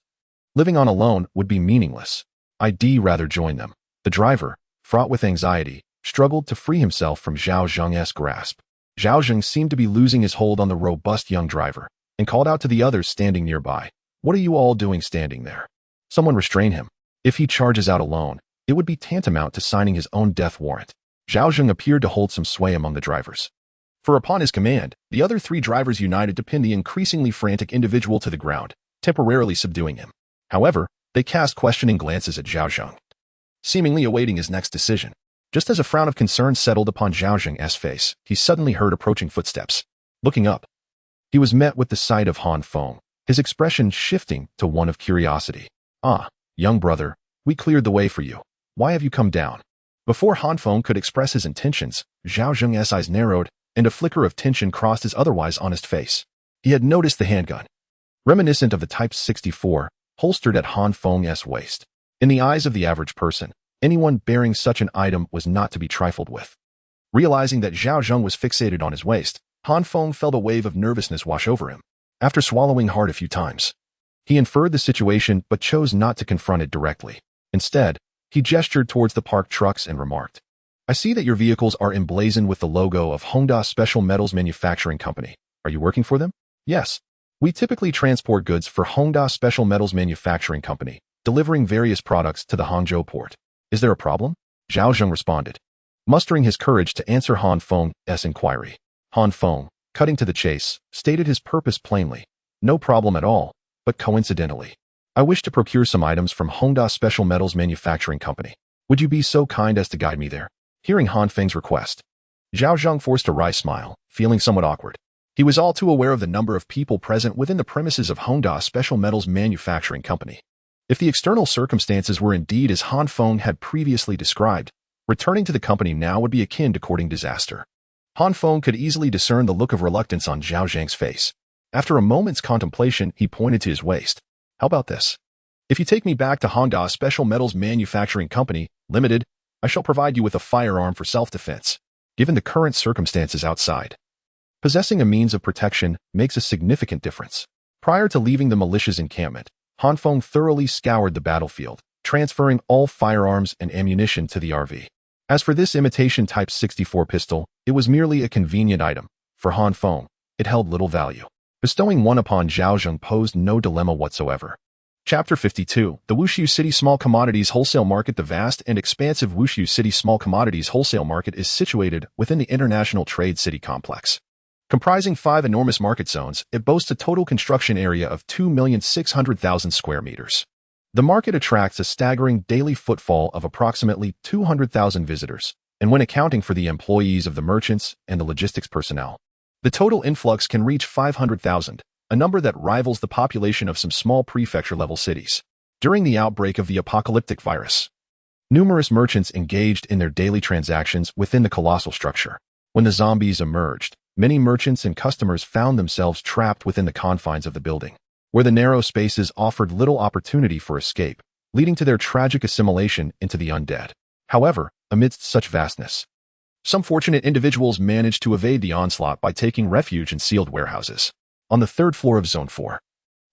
living on alone would be meaningless. I'd rather join them. The driver, fraught with anxiety, struggled to free himself from Zhao Zheng's grasp. Zhao Zheng seemed to be losing his hold on the robust young driver, and called out to the others standing nearby. What are you all doing standing there? Someone restrain him. If he charges out alone, it would be tantamount to signing his own death warrant. Zhao Zheng appeared to hold some sway among the drivers. For upon his command, the other three drivers united to pin the increasingly frantic individual to the ground, temporarily subduing him. However, they cast questioning glances at Zhao Zheng, seemingly awaiting his next decision. Just as a frown of concern settled upon Zhao Zheng's face, he suddenly heard approaching footsteps. Looking up, he was met with the sight of Han Feng, his expression shifting to one of curiosity. Ah, young brother, we cleared the way for you. Why have you come down? Before Han Feng could express his intentions, Zhao Zheng's eyes narrowed, and a flicker of tension crossed his otherwise honest face. He had noticed the handgun, reminiscent of the Type 64, holstered at Han Feng's waist. In the eyes of the average person, anyone bearing such an item was not to be trifled with. Realizing that Zhao Zheng was fixated on his waist, Han Feng felt a wave of nervousness wash over him. After swallowing hard a few times, he inferred the situation but chose not to confront it directly. Instead, he gestured towards the parked trucks and remarked, I see that your vehicles are emblazoned with the logo of Honda Special Metals Manufacturing Company. Are you working for them? Yes. We typically transport goods for Honda Special Metals Manufacturing Company, delivering various products to the Hangzhou port. Is there a problem? Zhao Zheng responded, mustering his courage to answer Han Feng's inquiry. Han Feng, cutting to the chase, stated his purpose plainly. No problem at all, but coincidentally, I wish to procure some items from Honda Special Metals Manufacturing Company. Would you be so kind as to guide me there? Hearing Han Feng's request, Zhao Zheng forced a wry smile, feeling somewhat awkward. He was all too aware of the number of people present within the premises of Honda Special Metals Manufacturing Company. If the external circumstances were indeed as Han Feng had previously described, returning to the company now would be akin to courting disaster. Han Feng could easily discern the look of reluctance on Zhao Zheng's face. After a moment's contemplation, he pointed to his waist. How about this? If you take me back to Honda Special Metals Manufacturing Company, Limited, I shall provide you with a firearm for self-defense. Given the current circumstances outside, possessing a means of protection makes a significant difference. Prior to leaving the militia's encampment, Han Feng thoroughly scoured the battlefield, transferring all firearms and ammunition to the RV. As for this imitation Type 64 pistol, it was merely a convenient item. For Han Feng, it held little value. Bestowing one upon Zhao Zheng posed no dilemma whatsoever. Chapter 52, the Wushu City Small Commodities Wholesale Market. The vast and expansive Wushu City Small Commodities Wholesale Market is situated within the International Trade City Complex. Comprising 5 enormous market zones, it boasts a total construction area of 2,600,000 square meters. The market attracts a staggering daily footfall of approximately 200,000 visitors, and when accounting for the employees of the merchants and the logistics personnel, the total influx can reach 500,000, a number that rivals the population of some small prefecture-level cities. During the outbreak of the apocalyptic virus, numerous merchants engaged in their daily transactions within the colossal structure. When the zombies emerged, many merchants and customers found themselves trapped within the confines of the building, where the narrow spaces offered little opportunity for escape, leading to their tragic assimilation into the undead. However, amidst such vastness, some fortunate individuals managed to evade the onslaught by taking refuge in sealed warehouses. On the 3rd floor of Zone 4,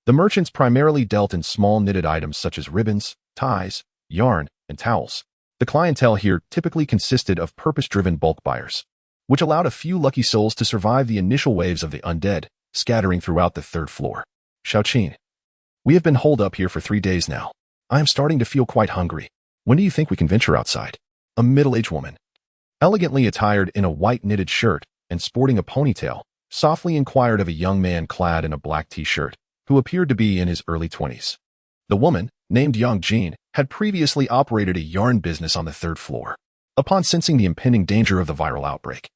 the merchants primarily dealt in small knitted items such as ribbons, ties, yarn, and towels. The clientele here typically consisted of purpose-driven bulk buyers, which allowed a few lucky souls to survive the initial waves of the undead, scattering throughout the 3rd floor. Xiaoqin, we have been holed up here for 3 days now. I am starting to feel quite hungry. When do you think we can venture outside? A middle-aged woman, elegantly attired in a white knitted shirt and sporting a ponytail, softly inquired of a young man clad in a black t-shirt, who appeared to be in his early 20s. The woman, named Yang Jin, had previously operated a yarn business on the 3rd floor. Upon sensing the impending danger of the viral outbreak,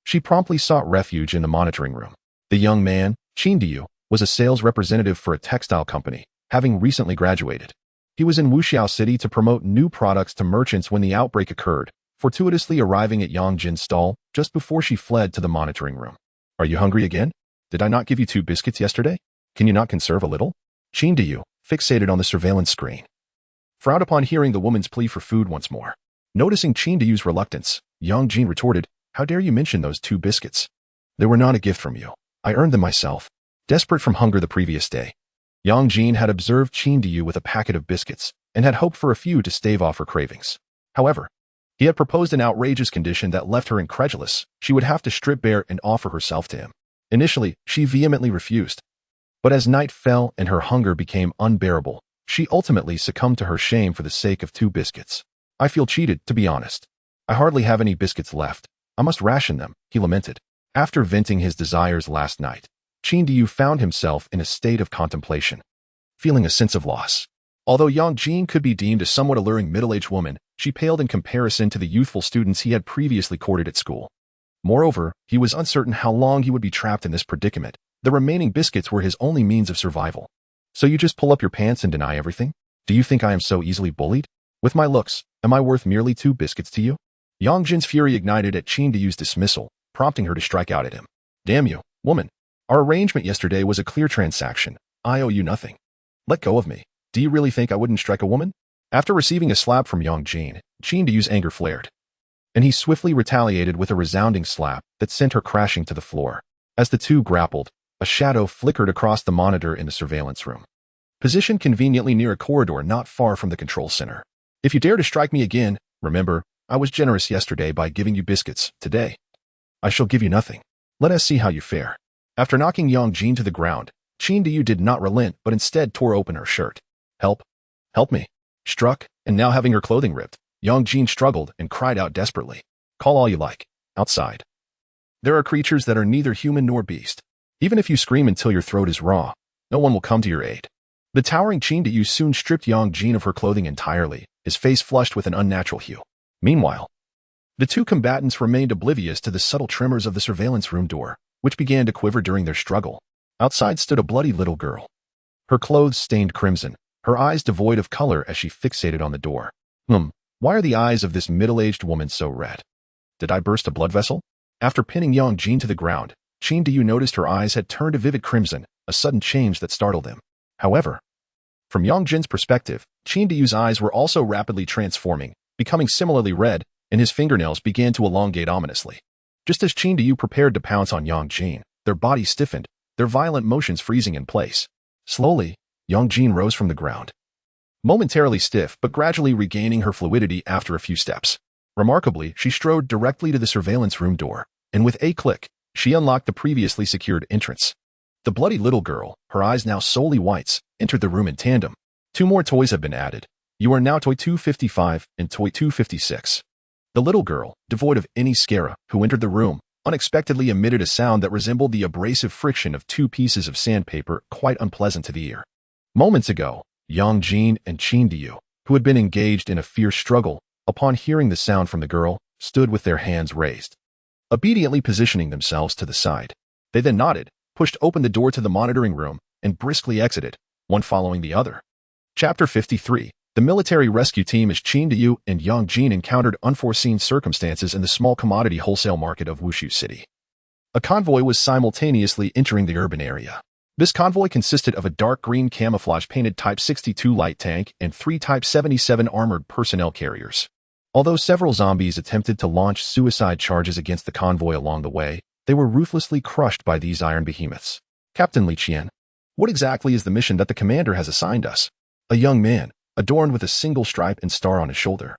she promptly sought refuge in the monitoring room. The young man, Qin Diyu, was a sales representative for a textile company, having recently graduated. He was in Wuxiao City to promote new products to merchants when the outbreak occurred, fortuitously arriving at Yang Jin's stall just before she fled to the monitoring room. Are you hungry again? Did I not give you 2 biscuits yesterday? Can you not conserve a little? Qin Diyu, fixated on the surveillance screen. Frowned upon hearing the woman's plea for food once more. Noticing Qin Deyu's reluctance, Yang Jin retorted, "How dare you mention those 2 biscuits? They were not a gift from you. I earned them myself." Desperate from hunger the previous day, Yang Jin had observed Qin Deyu with a packet of biscuits and had hoped for a few to stave off her cravings. However, he had proposed an outrageous condition that left her incredulous. She would have to strip bare and offer herself to him. Initially, she vehemently refused. But as night fell and her hunger became unbearable, she ultimately succumbed to her shame for the sake of 2 biscuits. "I feel cheated, to be honest. I hardly have any biscuits left. I must ration them," he lamented. After venting his desires last night, Qin Deyu found himself in a state of contemplation, feeling a sense of loss. Although Yang Jin could be deemed a somewhat alluring middle-aged woman, she paled in comparison to the youthful students he had previously courted at school. Moreover, he was uncertain how long he would be trapped in this predicament. The remaining biscuits were his only means of survival. "So you just pull up your pants and deny everything? Do you think I am so easily bullied? With my looks, am I worth merely 2 biscuits to you?" Yang Jin's fury ignited at Qin Deyu's dismissal, prompting her to strike out at him. "Damn you, woman. Our arrangement yesterday was a clear transaction. I owe you nothing. Let go of me. Do you really think I wouldn't strike a woman?" After receiving a slap from Yang Jin, Qin Deyu's anger flared, and he swiftly retaliated with a resounding slap that sent her crashing to the floor. As the two grappled, a shadow flickered across the monitor in the surveillance room, positioned conveniently near a corridor not far from the control center. "If you dare to strike me again, remember, I was generous yesterday by giving you biscuits. Today, I shall give you nothing. Let us see how you fare." After knocking Yang Jin to the ground, Qin Deyu did not relent but instead tore open her shirt. "Help! Help me!" Struck, and now having her clothing ripped, Yang Jin struggled and cried out desperately. "Call all you like. Outside there are creatures that are neither human nor beast. Even if you scream until your throat is raw, no one will come to your aid." The towering Qin Deyu soon stripped Yang Jin of her clothing entirely, his face flushed with an unnatural hue. Meanwhile, the 2 combatants remained oblivious to the subtle tremors of the surveillance room door, which began to quiver during their struggle. Outside stood a bloody little girl, her clothes stained crimson, her eyes devoid of color as she fixated on the door. Why are the eyes of this middle-aged woman so red? Did I burst a blood vessel?" After pinning Yang Jin to the ground, Qin Deyu noticed her eyes had turned a vivid crimson, a sudden change that startled him. However, from Yang Jin's perspective, Qin Deyu's eyes were also rapidly transforming, becoming similarly red, and his fingernails began to elongate ominously. Just as Qin Deyu prepared to pounce on Yang Jin, their bodies stiffened, their violent motions freezing in place. Slowly, Yang Jin rose from the ground, momentarily stiff but gradually regaining her fluidity after a few steps. Remarkably, she strode directly to the surveillance room door, and with a click, she unlocked the previously secured entrance. The bloody little girl, her eyes now solely whites, entered the room in tandem. 2 more toys have been added. You are now Toy 255 and Toy 256. The little girl, devoid of any scare, who entered the room, unexpectedly emitted a sound that resembled the abrasive friction of 2 pieces of sandpaper, quite unpleasant to the ear. Moments ago, Yang Jin and Qin Deyu, who had been engaged in a fierce struggle, upon hearing the sound from the girl, stood with their hands raised, obediently positioning themselves to the side. They then nodded, pushed open the door to the monitoring room, and briskly exited, one following the other. Chapter 53. The military rescue team as Qin Deyu and Yang Jin encountered unforeseen circumstances in the small commodity wholesale market of Wushu City. A convoy was simultaneously entering the urban area. This convoy consisted of a dark green camouflage-painted Type 62 light tank and 3 Type 77 armored personnel carriers. Although several zombies attempted to launch suicide charges against the convoy along the way, they were ruthlessly crushed by these iron behemoths. "Captain Jinxian, what exactly is the mission that the commander has assigned us?" A young man, adorned with a single stripe and star on his shoulder,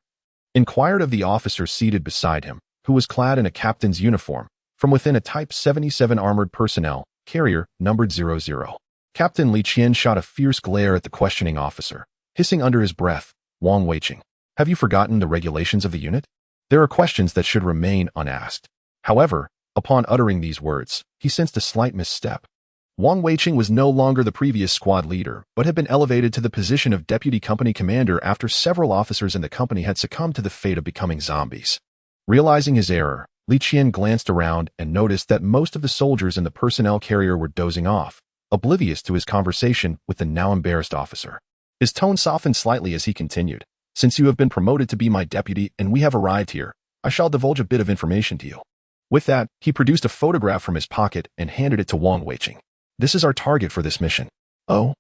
inquired of the officer seated beside him, who was clad in a captain's uniform, from within a Type 77 armored personnel carrier numbered 00. Captain Jinxian shot a fierce glare at the questioning officer, hissing under his breath, "Wang Weiqing, have you forgotten the regulations of the unit? There are questions that should remain unasked." However, upon uttering these words, he sensed a slight misstep. Wang Weiqing was no longer the previous squad leader, but had been elevated to the position of deputy company commander after several officers in the company had succumbed to the fate of becoming zombies. Realizing his error, Jinxian glanced around and noticed that most of the soldiers in the personnel carrier were dozing off, oblivious to his conversation with the now embarrassed officer. His tone softened slightly as he continued, "Since you have been promoted to be my deputy and we have arrived here, I shall divulge a bit of information to you." With that, he produced a photograph from his pocket and handed it to Wang Weiqing. "This is our target for this mission." "Oh?"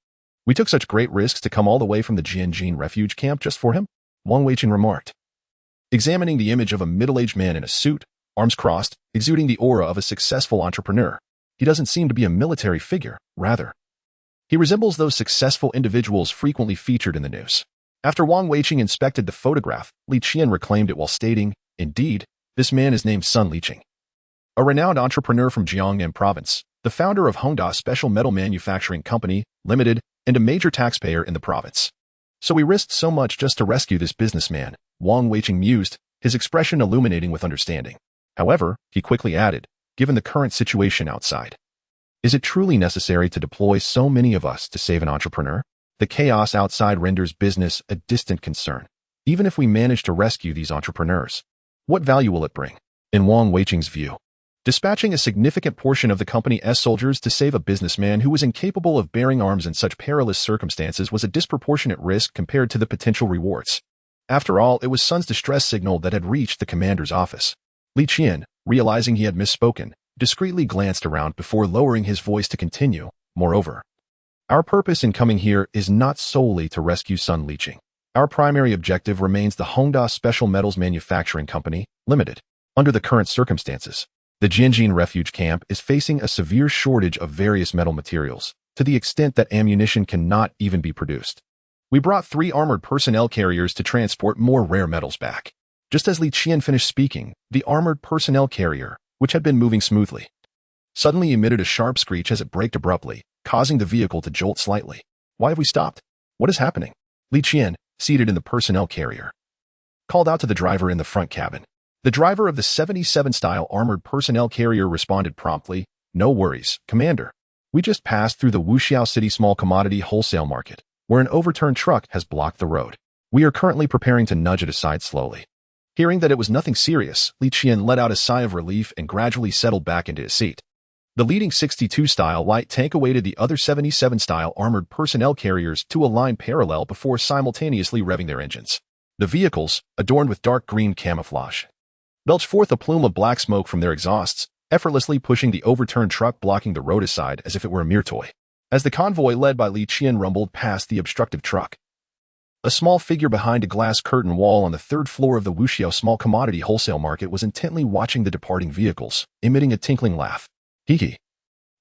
We took such great risks to come all the way from the Jinxian refuge camp just for him, Wang Weiqing remarked, examining the image of a middle-aged man in a suit, arms crossed, exuding the aura of a successful entrepreneur. He doesn't seem to be a military figure, rather. He resembles those successful individuals frequently featured in the news. After Wang Weiqing inspected the photograph, Li Qian reclaimed it while stating, indeed, this man is named Sun Liqing, a renowned entrepreneur from Jiangnan province, the founder of Hongda Special Metal Manufacturing Company, Limited, and a major taxpayer in the province. So we risked so much just to rescue this businessman, Wang Weiqing mused, his expression illuminating with understanding. However, he quickly added, given the current situation outside, is it truly necessary to deploy so many of us to save an entrepreneur? The chaos outside renders business a distant concern. Even if we manage to rescue these entrepreneurs, what value will it bring? In Wang Weiqing's view, dispatching a significant portion of the company's soldiers to save a businessman who was incapable of bearing arms in such perilous circumstances was a disproportionate risk compared to the potential rewards. After all, it was Sun's distress signal that had reached the commander's office. Li Qian, realizing he had misspoken, discreetly glanced around before lowering his voice to continue. Moreover, our purpose in coming here is not solely to rescue Sun Liqing. Our primary objective remains the Hongda Special Metals Manufacturing Company, Limited. Under the current circumstances, the Jinxian refuge camp is facing a severe shortage of various metal materials, to the extent that ammunition cannot even be produced. We brought 3 armored personnel carriers to transport more rare metals back. Just as Li Qian finished speaking, the armored personnel carrier, which had been moving smoothly, suddenly emitted a sharp screech as it braked abruptly, causing the vehicle to jolt slightly. Why have we stopped? What is happening? Li Qian, seated in the personnel carrier, called out to the driver in the front cabin. The driver of the 77-style armored personnel carrier responded promptly, no worries, Commander. We just passed through the Wuxiao City small commodity wholesale market, where an overturned truck has blocked the road. We are currently preparing to nudge it aside slowly. Hearing that it was nothing serious, Li Qian let out a sigh of relief and gradually settled back into his seat. The leading 62-style light tank awaited the other 77-style armored personnel carriers to a line parallel before simultaneously revving their engines. The vehicles, adorned with dark green camouflage, belched forth a plume of black smoke from their exhausts, effortlessly pushing the overturned truck blocking the road aside as if it were a mere toy. As the convoy led by Li Qian rumbled past the obstructive truck, a small figure behind a glass curtain wall on the 3rd floor of the Wuxiao small commodity wholesale market was intently watching the departing vehicles, emitting a tinkling laugh. Hee.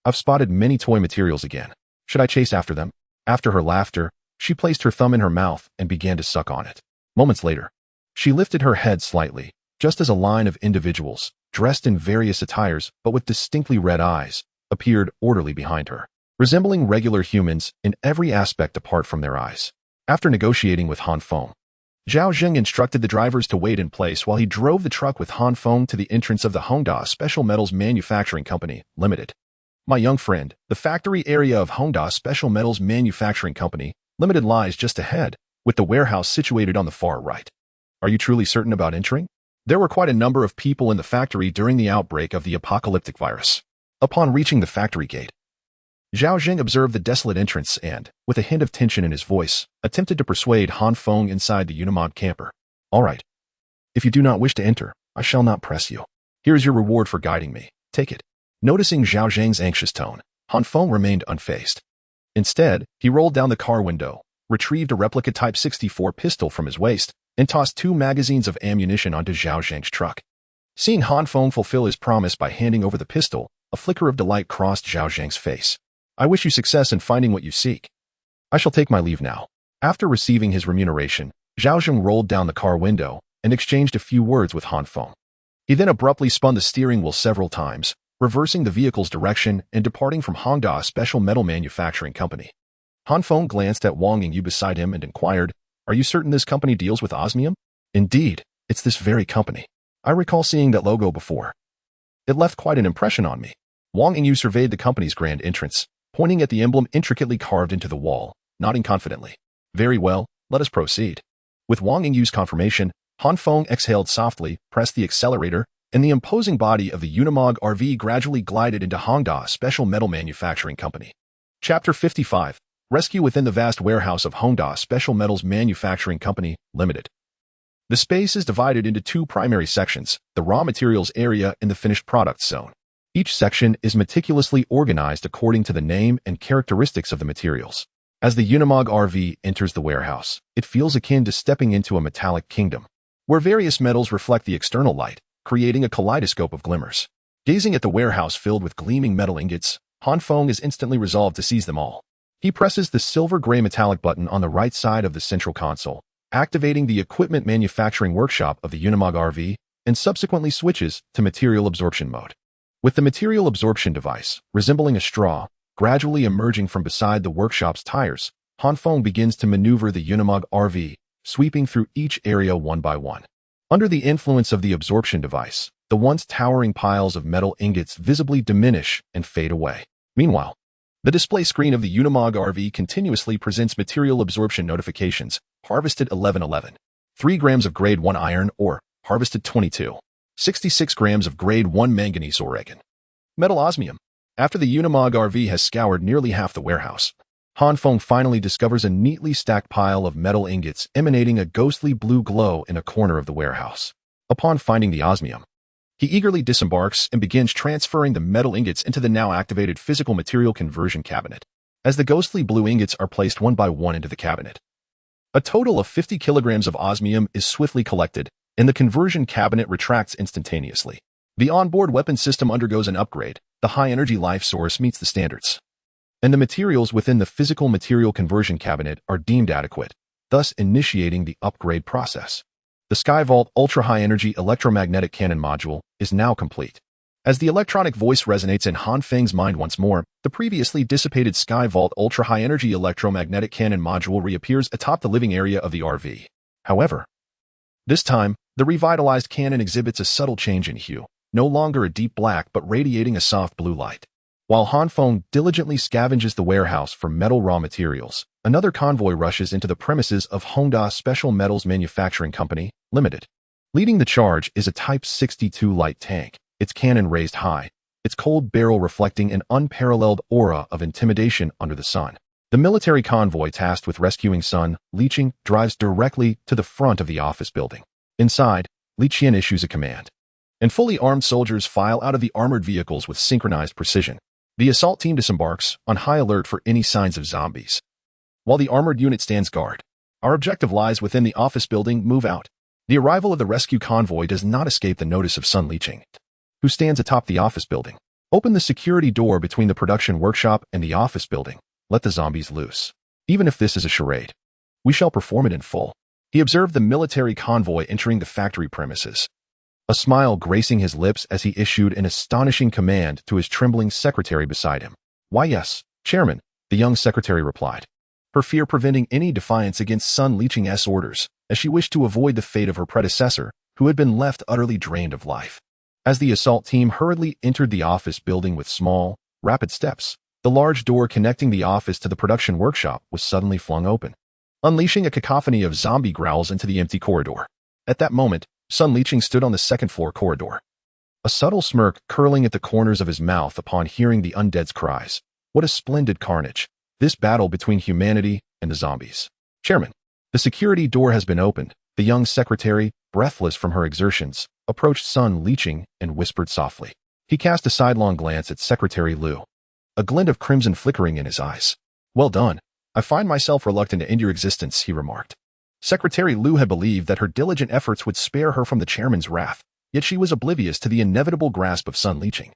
I've spotted many toy materials again. Should I chase after them? After her laughter, she placed her thumb in her mouth and began to suck on it. Moments later, she lifted her head slightly, just as a line of individuals, dressed in various attires but with distinctly red eyes, appeared orderly behind her, resembling regular humans in every aspect apart from their eyes. After negotiating with Han Feng, Zhao Zheng instructed the drivers to wait in place while he drove the truck with Han Feng to the entrance of the Hongda Special Metals Manufacturing Company, Limited. My young friend, the factory area of Hongda Special Metals Manufacturing Company, Limited lies just ahead, with the warehouse situated on the far right. Are you truly certain about entering? There were quite a number of people in the factory during the outbreak of the apocalyptic virus. Upon reaching the factory gate, Zhao Zheng observed the desolate entrance and, with a hint of tension in his voice, attempted to persuade Han Feng inside the Unimog camper. All right. If you do not wish to enter, I shall not press you. Here is your reward for guiding me. Take it. Noticing Zhao Zheng's anxious tone, Han Feng remained unfazed. Instead, he rolled down the car window, retrieved a replica Type 64 pistol from his waist, and tossed 2 magazines of ammunition onto Zhao Zheng's truck. Seeing Han Feng fulfill his promise by handing over the pistol, a flicker of delight crossed Zhao Zheng's face. I wish you success in finding what you seek. I shall take my leave now. After receiving his remuneration, Zhao Zheng rolled down the car window and exchanged a few words with Han Feng. He then abruptly spun the steering wheel several times, reversing the vehicle's direction and departing from Hongda Special Metal Manufacturing Company. Han Feng glanced at Wang Yingyu beside him and inquired, Are you certain this company deals with osmium? Indeed, it's this very company. I recall seeing that logo before. It left quite an impression on me. Wang Yingyu surveyed the company's grand entrance, pointing at the emblem intricately carved into the wall, nodding confidently. Very well, let us proceed. With Wang Yingyu's confirmation, Han Feng exhaled softly, pressed the accelerator, and the imposing body of the Unimog RV gradually glided into Hongda Special Metal Manufacturing Company. Chapter 55. Rescue within the vast warehouse of Hongda Special Metals Manufacturing Company, Limited. The space is divided into 2 primary sections, the raw materials area and the finished products zone. Each section is meticulously organized according to the name and characteristics of the materials. As the Unimog RV enters the warehouse, it feels akin to stepping into a metallic kingdom, where various metals reflect the external light, creating a kaleidoscope of glimmers. Gazing at the warehouse filled with gleaming metal ingots, Han Feng is instantly resolved to seize them all. He presses the silver-gray metallic button on the right side of the central console, activating the equipment manufacturing workshop of the Unimog RV, and subsequently switches to material absorption mode. With the material absorption device, resembling a straw, gradually emerging from beside the workshop's tires, Han Feng begins to maneuver the Unimog RV, sweeping through each area one by one. Under the influence of the absorption device, the once towering piles of metal ingots visibly diminish and fade away. Meanwhile, the display screen of the Unimog RV continuously presents material absorption notifications. Harvested 1111. 3 grams of grade 1 iron ore. Harvested 22. 66 grams of grade 1 manganese ore. Metal osmium. After the Unimog RV has scoured nearly half the warehouse, Han Feng finally discovers a neatly stacked pile of metal ingots emanating a ghostly blue glow in a corner of the warehouse. Upon finding the osmium, he eagerly disembarks and begins transferring the metal ingots into the now activated physical material conversion cabinet. As the ghostly blue ingots are placed one by one into the cabinet, a total of 50 kilograms of osmium is swiftly collected, and the conversion cabinet retracts instantaneously. The onboard weapon system undergoes an upgrade, the high-energy life source meets the standards, and the materials within the physical material conversion cabinet are deemed adequate, thus initiating the upgrade process. The Skyvault ultra-high-energy electromagnetic cannon module is now complete. As the electronic voice resonates in Han Feng's mind once more, the previously dissipated Skyvault ultra-high-energy electromagnetic cannon module reappears atop the living area of the RV. However, this time, the revitalized cannon exhibits a subtle change in hue, no longer a deep black but radiating a soft blue light. While Han Feng diligently scavenges the warehouse for metal raw materials, another convoy rushes into the premises of Honda Special Metals Manufacturing Company, Limited. Leading the charge is a Type 62 light tank, its cannon raised high, its cold barrel reflecting an unparalleled aura of intimidation under the sun. The military convoy tasked with rescuing Sun Liqing drives directly to the front of the office building. Inside, Liqian issues a command, and fully armed soldiers file out of the armored vehicles with synchronized precision. The assault team disembarks, on high alert for any signs of zombies, while the armored unit stands guard. Our objective lies within the office building. Move out. The arrival of the rescue convoy does not escape the notice of Sun Liqing, who stands atop the office building. Open the security door between the production workshop and the office building. Let the zombies loose. Even if this is a charade, we shall perform it in full. He observed the military convoy entering the factory premises, a smile gracing his lips as he issued an astonishing command to his trembling secretary beside him. Why yes, Chairman, the young secretary replied, her fear preventing any defiance against Sun Liqing's orders, as she wished to avoid the fate of her predecessor, who had been left utterly drained of life. As the assault team hurriedly entered the office building with small, rapid steps, the large door connecting the office to the production workshop was suddenly flung open, unleashing a cacophony of zombie growls into the empty corridor. At that moment, Sun Liqing stood on the second-floor corridor, a subtle smirk curling at the corners of his mouth upon hearing the undead's cries. What a splendid carnage, this battle between humanity and the zombies. Chairman, the security door has been opened. The young secretary, breathless from her exertions, approached Sun Liqing and whispered softly. He cast a sidelong glance at Secretary Liu, a glint of crimson flickering in his eyes. Well done. I find myself reluctant to end your existence, he remarked. Secretary Liu had believed that her diligent efforts would spare her from the chairman's wrath, yet she was oblivious to the inevitable grasp of Sun Liqing.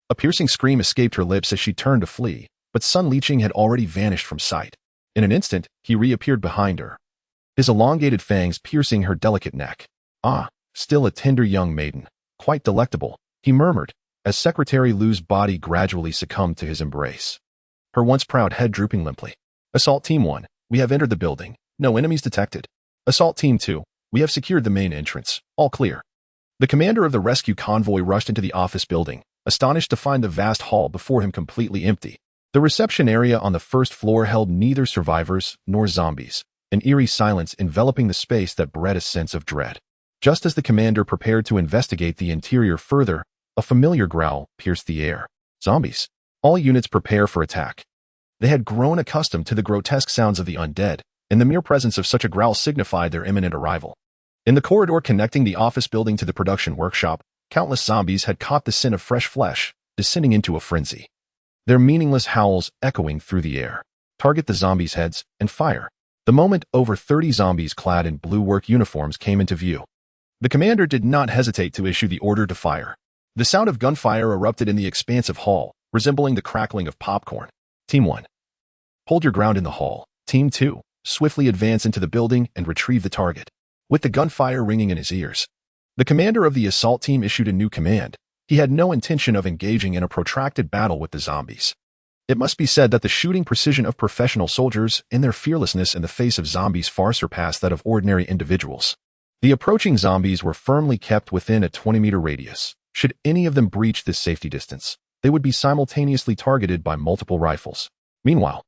A piercing scream escaped her lips as she turned to flee, but Sun Liqing had already vanished from sight. In an instant, he reappeared behind her, his elongated fangs piercing her delicate neck. Ah, still a tender young maiden, quite delectable, he murmured, as Secretary Liu's body gradually succumbed to his embrace, her once proud head drooping limply. Assault Team 1, we have entered the building. No enemies detected. Assault Team 2, we have secured the main entrance. All clear. The commander of the rescue convoy rushed into the office building, astonished to find the vast hall before him completely empty. The reception area on the first floor held neither survivors nor zombies, an eerie silence enveloping the space that bred a sense of dread. Just as the commander prepared to investigate the interior further, a familiar growl pierced the air. Zombies. All units prepare for attack. They had grown accustomed to the grotesque sounds of the undead, and the mere presence of such a growl signified their imminent arrival. In the corridor connecting the office building to the production workshop, countless zombies had caught the scent of fresh flesh, descending into a frenzy, their meaningless howls echoing through the air. Target the zombies' heads and fire. The moment over 30 zombies clad in blue work uniforms came into view, the commander did not hesitate to issue the order to fire. The sound of gunfire erupted in the expansive hall, resembling the crackling of popcorn. Team 1. Hold your ground in the hall. Team 2. Swiftly advance into the building and retrieve the target. With the gunfire ringing in his ears, the commander of the assault team issued a new command. He had no intention of engaging in a protracted battle with the zombies. It must be said that the shooting precision of professional soldiers and their fearlessness in the face of zombies far surpassed that of ordinary individuals. The approaching zombies were firmly kept within a 20-meter radius. Should any of them breach this safety distance, they would be simultaneously targeted by multiple rifles. Meanwhile,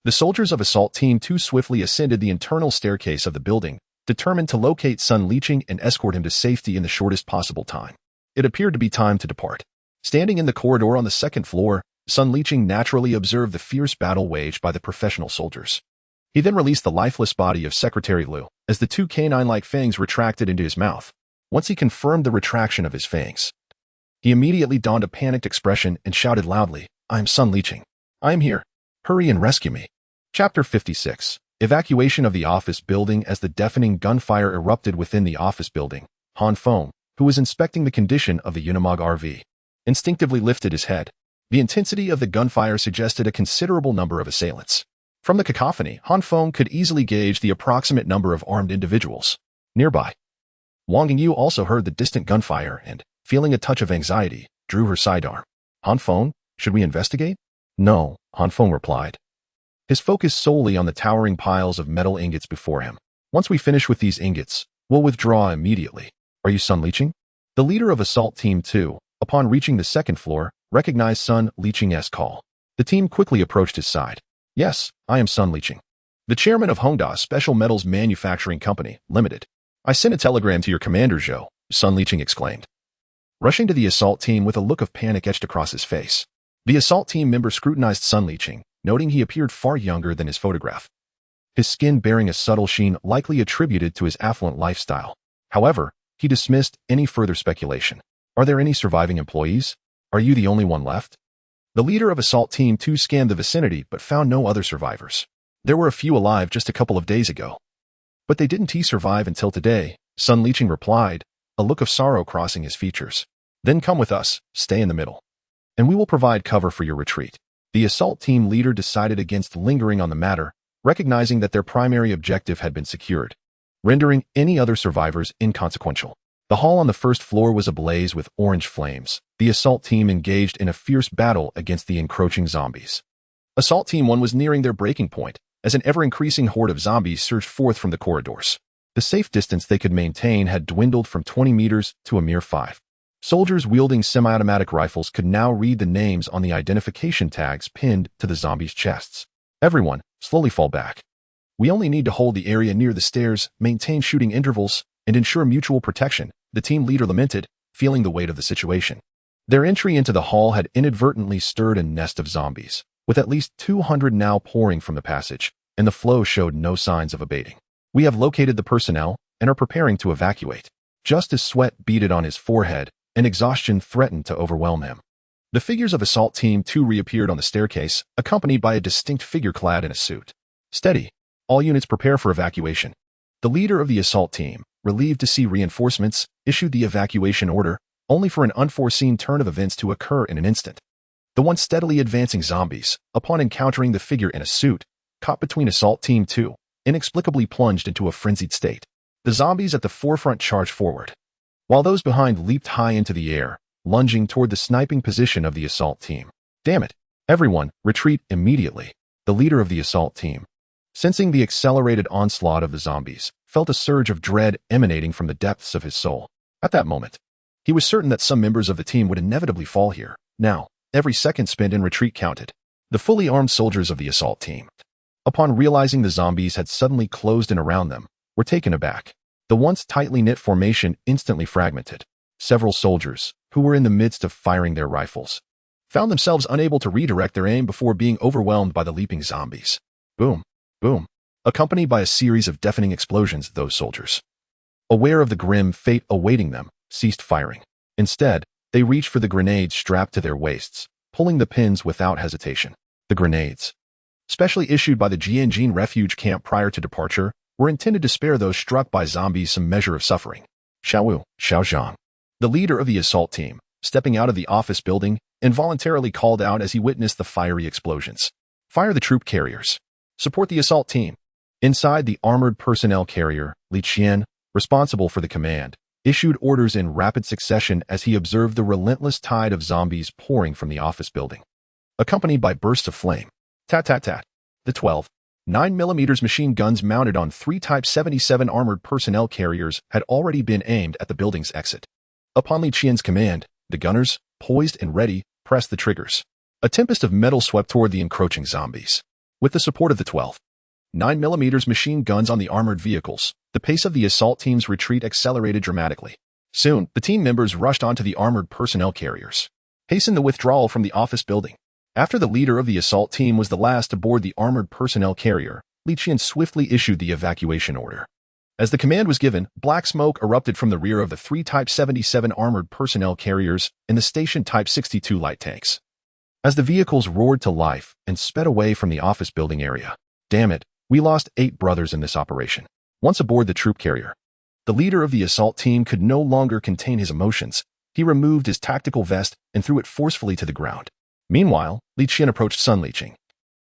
the soldiers of Assault Team 2 swiftly ascended the internal staircase of the building, determined to locate Sun Liqing and escort him to safety in the shortest possible time. It appeared to be time to depart. Standing in the corridor on the second floor, Sun Liqing naturally observed the fierce battle waged by the professional soldiers. He then released the lifeless body of Secretary Liu, as the two canine-like fangs retracted into his mouth. Once he confirmed the retraction of his fangs, he immediately donned a panicked expression and shouted loudly, "I am Sun Liqing. I am here. Hurry and rescue me." Chapter 56. Evacuation of the office building. As the deafening gunfire erupted within the office building, Han Feng, who was inspecting the condition of the Unimog RV, instinctively lifted his head. The intensity of the gunfire suggested a considerable number of assailants. From the cacophony, Han Feng could easily gauge the approximate number of armed individuals nearby. Wang Yingyu also heard the distant gunfire and, feeling a touch of anxiety, drew her sidearm. "Han Feng, should we investigate?" "No," Han Feng replied, his focus solely on the towering piles of metal ingots before him. "Once we finish with these ingots, we'll withdraw immediately." "Are you Sun Liqing?" The leader of Assault Team 2, upon reaching the second floor, recognized Sun Liqing's call. The team quickly approached his side. "Yes, I am Sun Liqing, the chairman of Honda Special Metals Manufacturing Company, Limited. I sent a telegram to your commander, Zhou," Sun Liqing exclaimed, rushing to the assault team with a look of panic etched across his face. The assault team member scrutinized Sun Liqing, noting he appeared far younger than his photograph, his skin bearing a subtle sheen likely attributed to his affluent lifestyle. However, he dismissed any further speculation. "Are there any surviving employees? Are you the only one left?" The leader of Assault Team 2 scanned the vicinity but found no other survivors. "There were a few alive just a couple of days ago, but they didn't survive until today," Sun Liqing replied, a look of sorrow crossing his features. "Then come with us, stay in the middle, and we will provide cover for your retreat." The assault team leader decided against lingering on the matter, recognizing that their primary objective had been secured, rendering any other survivors inconsequential. The hall on the first floor was ablaze with orange flames. The assault team engaged in a fierce battle against the encroaching zombies. Assault Team 1 was nearing their breaking point, as an ever-increasing horde of zombies surged forth from the corridors. The safe distance they could maintain had dwindled from 20 meters to a mere 5. Soldiers wielding semi-automatic rifles could now read the names on the identification tags pinned to the zombies' chests. "Everyone, slowly fall back. We only need to hold the area near the stairs, maintain shooting intervals, and ensure mutual protection," the team leader lamented, feeling the weight of the situation. Their entry into the hall had inadvertently stirred a nest of zombies, with at least 200 now pouring from the passage, and the flow showed no signs of abating. "We have located the personnel and are preparing to evacuate." Just as sweat beaded on his forehead, and exhaustion threatened to overwhelm him, the figures of Assault Team 2 reappeared on the staircase, accompanied by a distinct figure clad in a suit. "Steady. All units prepare for evacuation." The leader of the assault team, relieved to see reinforcements, issued the evacuation order, only for an unforeseen turn of events to occur in an instant. The once steadily advancing zombies, upon encountering the figure in a suit, caught between Assault Team 2, inexplicably plunged into a frenzied state. The zombies at the forefront charged forward, while those behind leaped high into the air, lunging toward the sniping position of the assault team. "Damn it! Everyone, retreat immediately." The leader of the assault team, sensing the accelerated onslaught of the zombies, felt a surge of dread emanating from the depths of his soul. At that moment, he was certain that some members of the team would inevitably fall here. Now, every second spent in retreat counted. The fully armed soldiers of the assault team, upon realizing the zombies had suddenly closed in around them, were taken aback. The once tightly knit formation instantly fragmented. Several soldiers, who were in the midst of firing their rifles, found themselves unable to redirect their aim before being overwhelmed by the leaping zombies. Boom, boom, accompanied by a series of deafening explosions. Those soldiers, aware of the grim fate awaiting them, ceased firing. Instead, they reached for the grenades strapped to their waists, pulling the pins without hesitation. The grenades, specially issued by the Jinxian refuge camp prior to departure, were intended to spare those struck by zombies some measure of suffering. Xiao Zhang, the leader of the assault team, stepping out of the office building, involuntarily called out as he witnessed the fiery explosions. Fire the troop carriers. Support the assault team. Inside the armored personnel carrier, Li Qian, responsible for the command, issued orders in rapid succession as he observed the relentless tide of zombies pouring from the office building. Accompanied by bursts of flame. Tat. The 12, 9mm machine guns mounted on 3 Type 77 armored personnel carriers had already been aimed at the building's exit. Upon Li Qian's command, the gunners, poised and ready, pressed the triggers. A tempest of metal swept toward the encroaching zombies. With the support of the 12, 9mm machine guns on the armored vehicles, the pace of the assault team's retreat accelerated dramatically. Soon, the team members rushed onto the armored personnel carriers. Hasten the withdrawal from the office building. After the leader of the assault team was the last to board the armored personnel carrier, Li Qian swiftly issued the evacuation order. As the command was given, black smoke erupted from the rear of the 3 Type 77 armored personnel carriers and the station Type 62 light tanks. As the vehicles roared to life and sped away from the office building area. Damn it, we lost 8 brothers in this operation. Once aboard the troop carrier, the leader of the assault team could no longer contain his emotions. He removed his tactical vest and threw it forcefully to the ground. Meanwhile, Li Qian approached Sun Liqing,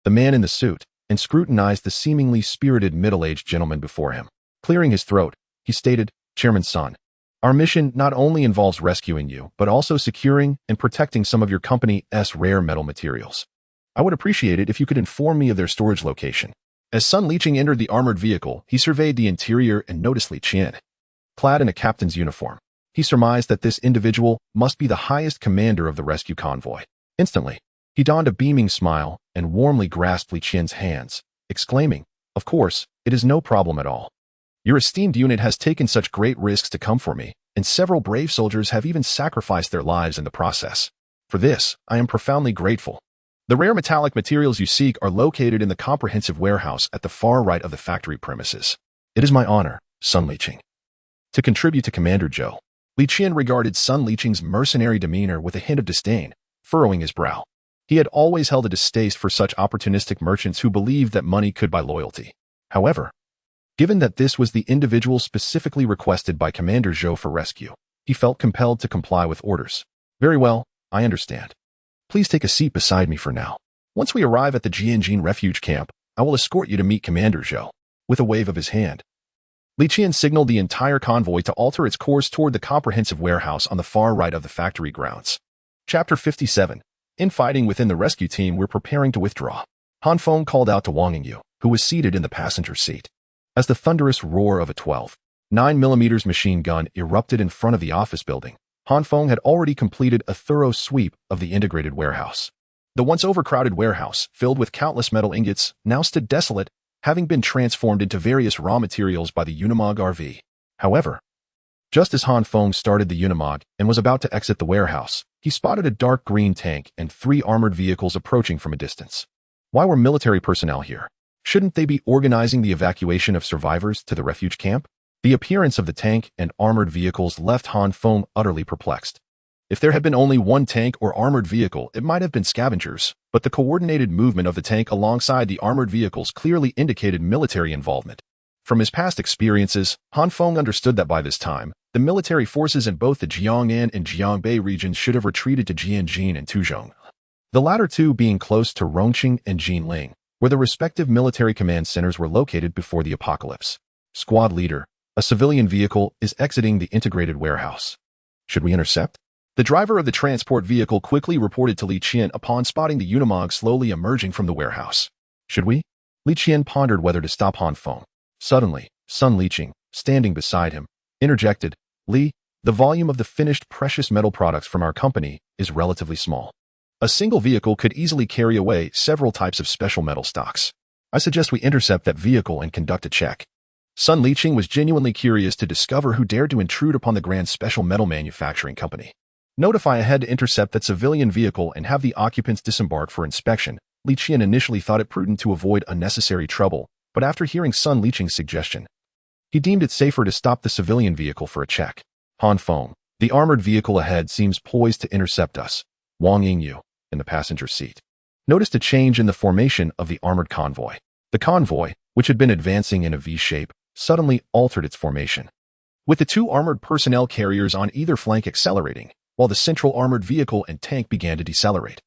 the man in the suit, and scrutinized the seemingly spirited middle-aged gentleman before him. Clearing his throat, he stated, "Chairman Sun, our mission not only involves rescuing you, but also securing and protecting some of your company's rare metal materials. I would appreciate it if you could inform me of their storage location." As Sun Liqing entered the armored vehicle, he surveyed the interior and noticed Li Qian, clad in a captain's uniform. He surmised that this individual must be the highest commander of the rescue convoy. Instantly, he donned a beaming smile and warmly grasped Li Qian's hands, exclaiming, "Of course, it is no problem at all. Your esteemed unit has taken such great risks to come for me, and several brave soldiers have even sacrificed their lives in the process. For this, I am profoundly grateful. The rare metallic materials you seek are located in the comprehensive warehouse at the far right of the factory premises. It is my honor, Sun Liqing, to contribute to Commander Zhou." Li Qian regarded Sun Liqing's mercenary demeanor with a hint of disdain, furrowing his brow. He had always held a distaste for such opportunistic merchants who believed that money could buy loyalty. However, given that this was the individual specifically requested by Commander Zhou for rescue, he felt compelled to comply with orders. "Very well, I understand. Please take a seat beside me for now. Once we arrive at the Jinxian refuge camp, I will escort you to meet Commander Zhou." With a wave of his hand, Li Qian signaled the entire convoy to alter its course toward the comprehensive warehouse on the far right of the factory grounds. Chapter 57. Infighting within the rescue team were preparing to withdraw. Han Feng called out to Wang Yingyu, who was seated in the passenger seat. As the thunderous roar of a 12, 9mm machine gun erupted in front of the office building, Han Feng had already completed a thorough sweep of the integrated warehouse. The once overcrowded warehouse, filled with countless metal ingots, now stood desolate, having been transformed into various raw materials by the Unimog RV. However, just as Han Feng started the Unimog and was about to exit the warehouse, he spotted a dark green tank and 3 armored vehicles approaching from a distance. Why were military personnel here? Shouldn't they be organizing the evacuation of survivors to the refuge camp? The appearance of the tank and armored vehicles left Han Feng utterly perplexed. If there had been only one tank or armored vehicle, it might have been scavengers, but the coordinated movement of the tank alongside the armored vehicles clearly indicated military involvement. From his past experiences, Han Feng understood that by this time, the military forces in both the Jiangnan and Jiangbei regions should have retreated to Jianjin and Tuzhong, the latter two being close to Rongqing and Jinling, where the respective military command centers were located before the apocalypse. Squad leader, a civilian vehicle is exiting the integrated warehouse. Should we intercept? The driver of the transport vehicle quickly reported to Li Qian upon spotting the Unimog slowly emerging from the warehouse. Should we? Li Qian pondered whether to stop Han Feng. Suddenly, Sun Liqing, standing beside him, interjected, "Li, the volume of the finished precious metal products from our company is relatively small. A single vehicle could easily carry away several types of special metal stocks. I suggest we intercept that vehicle and conduct a check." Sun Liqing was genuinely curious to discover who dared to intrude upon the Grand Special Metal Manufacturing Company. Notify ahead to intercept that civilian vehicle and have the occupants disembark for inspection. Li Qian initially thought it prudent to avoid unnecessary trouble, but after hearing Sun Liqing's suggestion, he deemed it safer to stop the civilian vehicle for a check. Han Feng, the armored vehicle ahead seems poised to intercept us. Wang Yingyu, in the passenger seat, noticed a change in the formation of the armored convoy. The convoy, which had been advancing in a V shape, suddenly altered its formation, with the two armored personnel carriers on either flank accelerating, while the central armored vehicle and tank began to decelerate,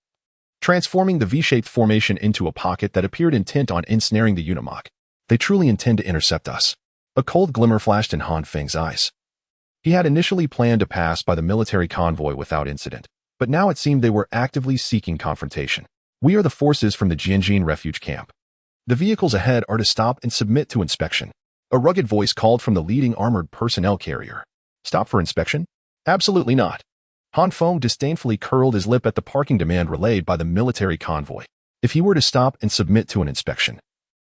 transforming the V-shaped formation into a pocket that appeared intent on ensnaring the Unimog. They truly intend to intercept us. A cold glimmer flashed in Han Feng's eyes. He had initially planned to pass by the military convoy without incident, but now it seemed they were actively seeking confrontation. We are the forces from the Jinxian refuge camp. The vehicles ahead are to stop and submit to inspection. A rugged voice called from the leading armored personnel carrier. Stop for inspection? Absolutely not. Han Feng disdainfully curled his lip at the parking demand relayed by the military convoy. If he were to stop and submit to an inspection,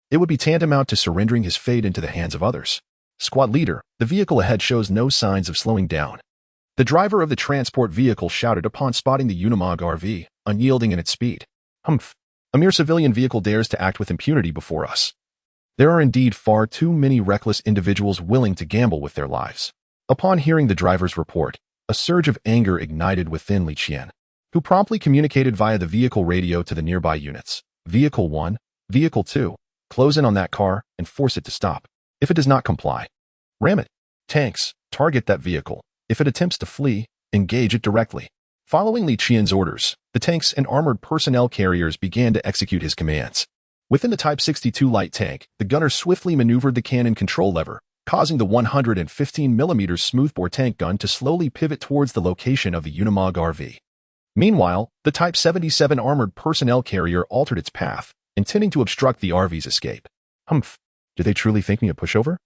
it would be tantamount to surrendering his fate into the hands of others. Squad leader, the vehicle ahead shows no signs of slowing down. The driver of the transport vehicle shouted upon spotting the Unimog RV, unyielding in its speed. Humph. A mere civilian vehicle dares to act with impunity before us. There are indeed far too many reckless individuals willing to gamble with their lives. Upon hearing the driver's report, a surge of anger ignited within Jinxian, who promptly communicated via the vehicle radio to the nearby units. Vehicle 1, Vehicle 2, close in on that car and force it to stop. If it does not comply, ram it. Tanks, target that vehicle. If it attempts to flee, engage it directly. Following Jinxian's orders, the tanks and armored personnel carriers began to execute his commands. Within the Type 62 light tank, the gunner swiftly maneuvered the cannon control lever, causing the 115mm smoothbore tank gun to slowly pivot towards the location of the Unimog RV. Meanwhile, the Type 77 armored personnel carrier altered its path, intending to obstruct the RV's escape. Humph. Do they truly think me a pushover?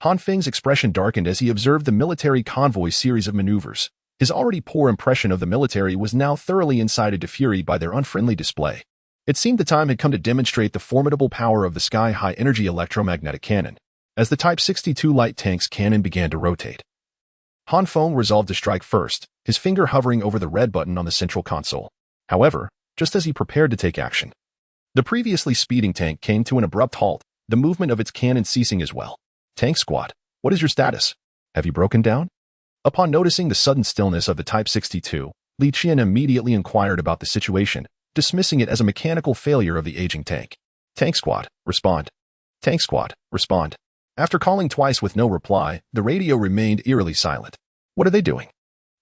Han Feng's expression darkened as he observed the military convoy's series of maneuvers. His already poor impression of the military was now thoroughly incited to fury by their unfriendly display. It seemed the time had come to demonstrate the formidable power of the sky-high energy electromagnetic cannon. As the Type 62 light tank's cannon began to rotate, Han Feng resolved to strike first, his finger hovering over the red button on the central console. However, just as he prepared to take action, the previously speeding tank came to an abrupt halt, the movement of its cannon ceasing as well. Tank squad, what is your status? Have you broken down? Upon noticing the sudden stillness of the Type 62, Jinxian immediately inquired about the situation, dismissing it as a mechanical failure of the aging tank. Tank squad, respond. Tank squad, respond. After calling twice with no reply, the radio remained eerily silent. What are they doing?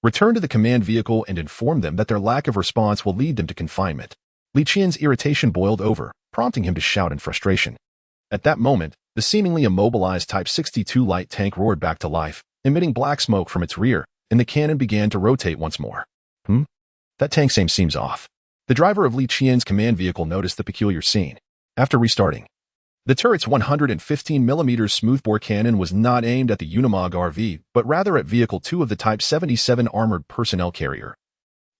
Return to the command vehicle and inform them that their lack of response will lead them to confinement. Jinxian's irritation boiled over, prompting him to shout in frustration. At that moment, the seemingly immobilized Type 62 light tank roared back to life, emitting black smoke from its rear, and the cannon began to rotate once more. That tank's aim seems off. The driver of Jinxian's command vehicle noticed the peculiar scene. After restarting, the turret's 115mm smoothbore cannon was not aimed at the Unimog RV, but rather at Vehicle 2 of the Type 77 armored personnel carrier,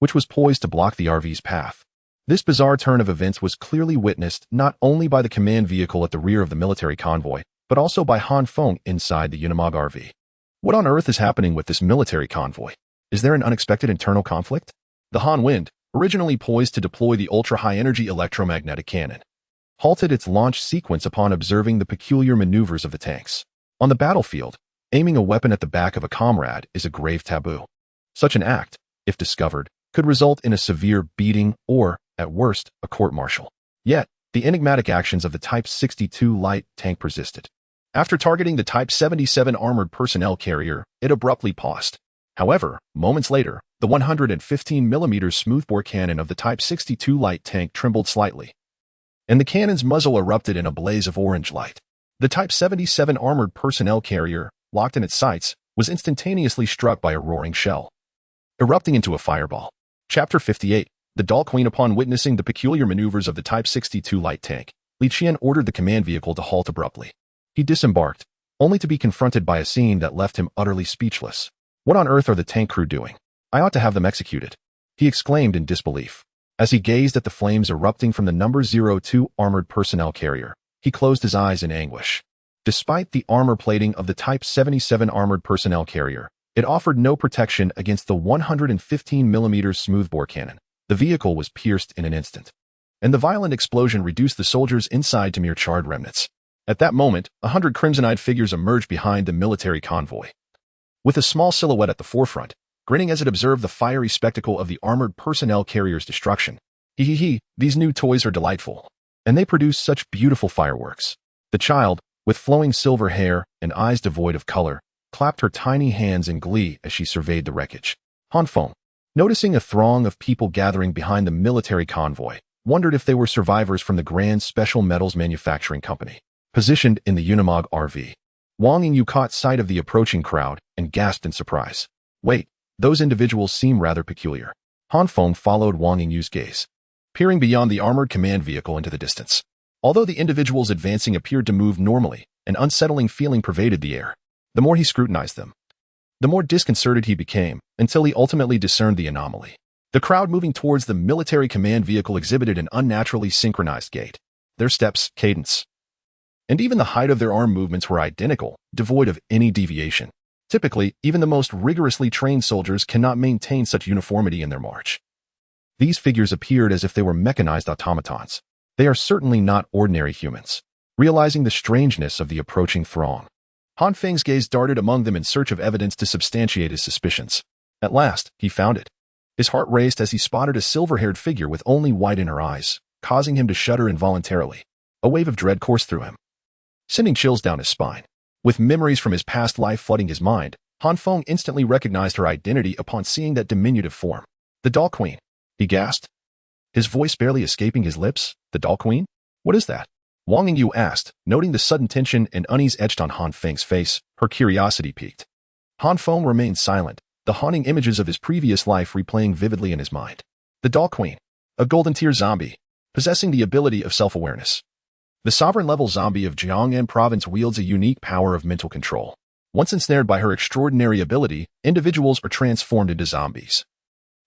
which was poised to block the RV's path. This bizarre turn of events was clearly witnessed not only by the command vehicle at the rear of the military convoy, but also by Han Feng inside the Unimog RV. What on earth is happening with this military convoy? Is there an unexpected internal conflict? The Han Wind, originally poised to deploy the ultra-high-energy electromagnetic cannon, halted its launch sequence upon observing the peculiar maneuvers of the tanks. On the battlefield, aiming a weapon at the back of a comrade is a grave taboo. Such an act, if discovered, could result in a severe beating or, at worst, a court-martial. Yet, the enigmatic actions of the Type 62 light tank persisted. After targeting the Type 77 armored personnel carrier, it abruptly paused. However, moments later, the 115mm smoothbore cannon of the Type 62 light tank trembled slightly, and the cannon's muzzle erupted in a blaze of orange light. The Type 77 armored personnel carrier, locked in its sights, was instantaneously struck by a roaring shell, erupting into a fireball. Chapter 58. The Doll Queen. Upon witnessing the peculiar maneuvers of the Type 62 light tank, Jinxian ordered the command vehicle to halt abruptly. He disembarked, only to be confronted by a scene that left him utterly speechless. What on earth are the tank crew doing? I ought to have them executed, he exclaimed in disbelief. As he gazed at the flames erupting from the number 02 armored personnel carrier, he closed his eyes in anguish. Despite the armor plating of the Type 77 armored personnel carrier, it offered no protection against the 115mm smoothbore cannon. The vehicle was pierced in an instant, and the violent explosion reduced the soldiers inside to mere charred remnants. At that moment, 100 crimson-eyed figures emerged behind the military convoy, with a small silhouette at the forefront, grinning as it observed the fiery spectacle of the armored personnel carrier's destruction. These new toys are delightful. And they produce such beautiful fireworks. The child, with flowing silver hair and eyes devoid of color, clapped her tiny hands in glee as she surveyed the wreckage. Han Feng, noticing a throng of people gathering behind the military convoy, wondered if they were survivors from the Grand Special Metals Manufacturing Company, positioned in the Unimog RV. Wang Yingyu caught sight of the approaching crowd and gasped in surprise. Wait, those individuals seem rather peculiar. Han Feng followed Wang Yingyu's gaze, peering beyond the armored command vehicle into the distance. Although the individuals advancing appeared to move normally, an unsettling feeling pervaded the air. The more he scrutinized them, the more disconcerted he became, until he ultimately discerned the anomaly. The crowd moving towards the military command vehicle exhibited an unnaturally synchronized gait. Their steps, cadence, and even the height of their arm movements were identical, devoid of any deviation. Typically, even the most rigorously trained soldiers cannot maintain such uniformity in their march. These figures appeared as if they were mechanized automatons. They are certainly not ordinary humans. Realizing the strangeness of the approaching throng, Han Feng's gaze darted among them in search of evidence to substantiate his suspicions. At last, he found it. His heart raced as he spotted a silver-haired figure with only white in her eyes, causing him to shudder involuntarily. A wave of dread coursed through him, sending chills down his spine. With memories from his past life flooding his mind, Han Feng instantly recognized her identity upon seeing that diminutive form. The Doll Queen, he gasped, his voice barely escaping his lips. The Doll Queen? What is that? Wang Yingyu asked, noting the sudden tension and unease etched on Han Feng's face. Her curiosity piqued. Han Feng remained silent, the haunting images of his previous life replaying vividly in his mind. The Doll Queen, a golden-tier zombie, possessing the ability of self-awareness. The sovereign-level zombie of Jiangnan province wields a unique power of mental control. Once ensnared by her extraordinary ability, individuals are transformed into zombies.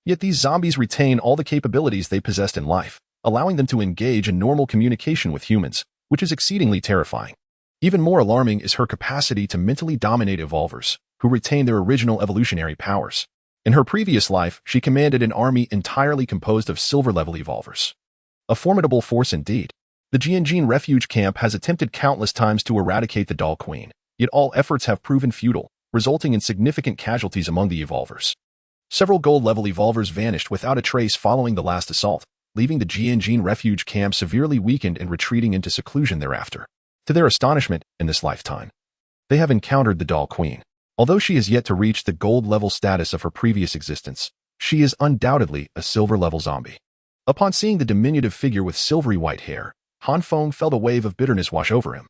Yet these zombies retain all the capabilities they possessed in life, allowing them to engage in normal communication with humans, which is exceedingly terrifying. Even more alarming is her capacity to mentally dominate evolvers, who retain their original evolutionary powers. In her previous life, she commanded an army entirely composed of silver-level evolvers. A formidable force indeed. The Jinxian refuge camp has attempted countless times to eradicate the Doll Queen, yet all efforts have proven futile, resulting in significant casualties among the evolvers. Several gold-level evolvers vanished without a trace following the last assault, leaving the Jinxian refuge camp severely weakened and retreating into seclusion thereafter. To their astonishment, in this lifetime, they have encountered the Doll Queen. Although she has yet to reach the gold-level status of her previous existence, she is undoubtedly a silver-level zombie. Upon seeing the diminutive figure with silvery white hair, Han Feng felt a wave of bitterness wash over him.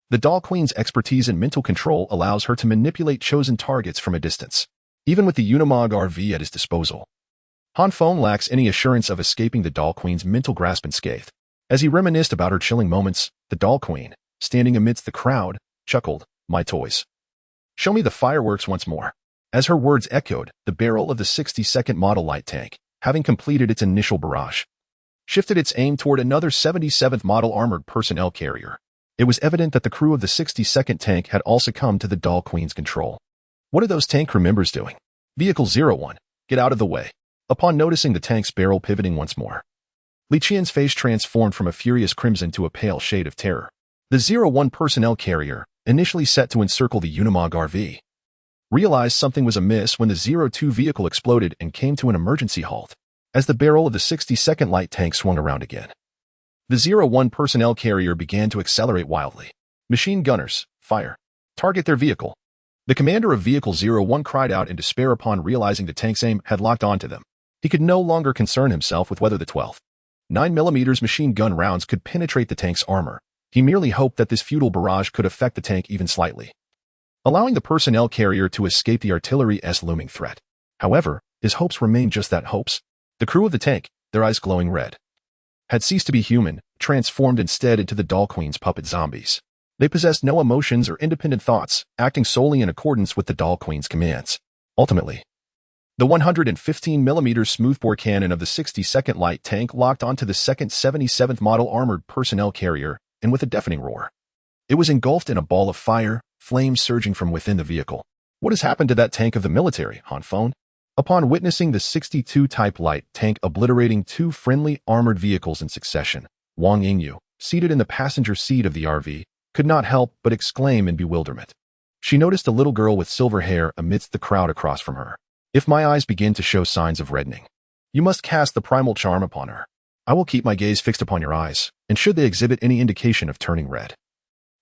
The Doll Queen's expertise in mental control allows her to manipulate chosen targets from a distance, even with the Unimog RV at his disposal. Han Feng lacks any assurance of escaping the Doll Queen's mental grasp unscathed. As he reminisced about her chilling moments, the Doll Queen, standing amidst the crowd, chuckled, "My toys. Show me the fireworks once more." As her words echoed, the barrel of the 62nd model light tank, having completed its initial barrage, shifted its aim toward another 77th model armored personnel carrier. It was evident that the crew of the 62nd tank had all succumbed to the Doll Queen's control. What are those tank crew members doing? Vehicle 01, get out of the way. Upon noticing the tank's barrel pivoting once more, Li Qian's face transformed from a furious crimson to a pale shade of terror. The 01 personnel carrier, initially set to encircle the Unimog RV, realized something was amiss when the 02 vehicle exploded and came to an emergency halt, as the barrel of the 62nd light tank swung around again. The 01 personnel carrier began to accelerate wildly. "Machine gunners, fire. Target their vehicle." The commander of Vehicle 01 cried out in despair upon realizing the tank's aim had locked onto them. He could no longer concern himself with whether the 12 9mm machine gun rounds could penetrate the tank's armor. He merely hoped that this futile barrage could affect the tank even slightly, allowing the personnel carrier to escape the artillery's looming threat. However, his hopes remained just that, hopes. The crew of the tank, their eyes glowing red, had ceased to be human, transformed instead into the Doll Queen's puppet zombies. They possessed no emotions or independent thoughts, acting solely in accordance with the Doll Queen's commands. Ultimately, the 115mm smoothbore cannon of the 62nd light tank locked onto the second 77th model armored personnel carrier, and with a deafening roar, it was engulfed in a ball of fire, flames surging from within the vehicle. What has happened to that tank of the military, Han Feng? Upon witnessing the 62 type light tank obliterating two friendly armored vehicles in succession, Wang Yingyu, seated in the passenger seat of the RV, could not help but exclaim in bewilderment. She noticed a little girl with silver hair amidst the crowd across from her. "If my eyes begin to show signs of reddening, you must cast the primal charm upon her." I will keep my gaze fixed upon your eyes, and should they exhibit any indication of turning red,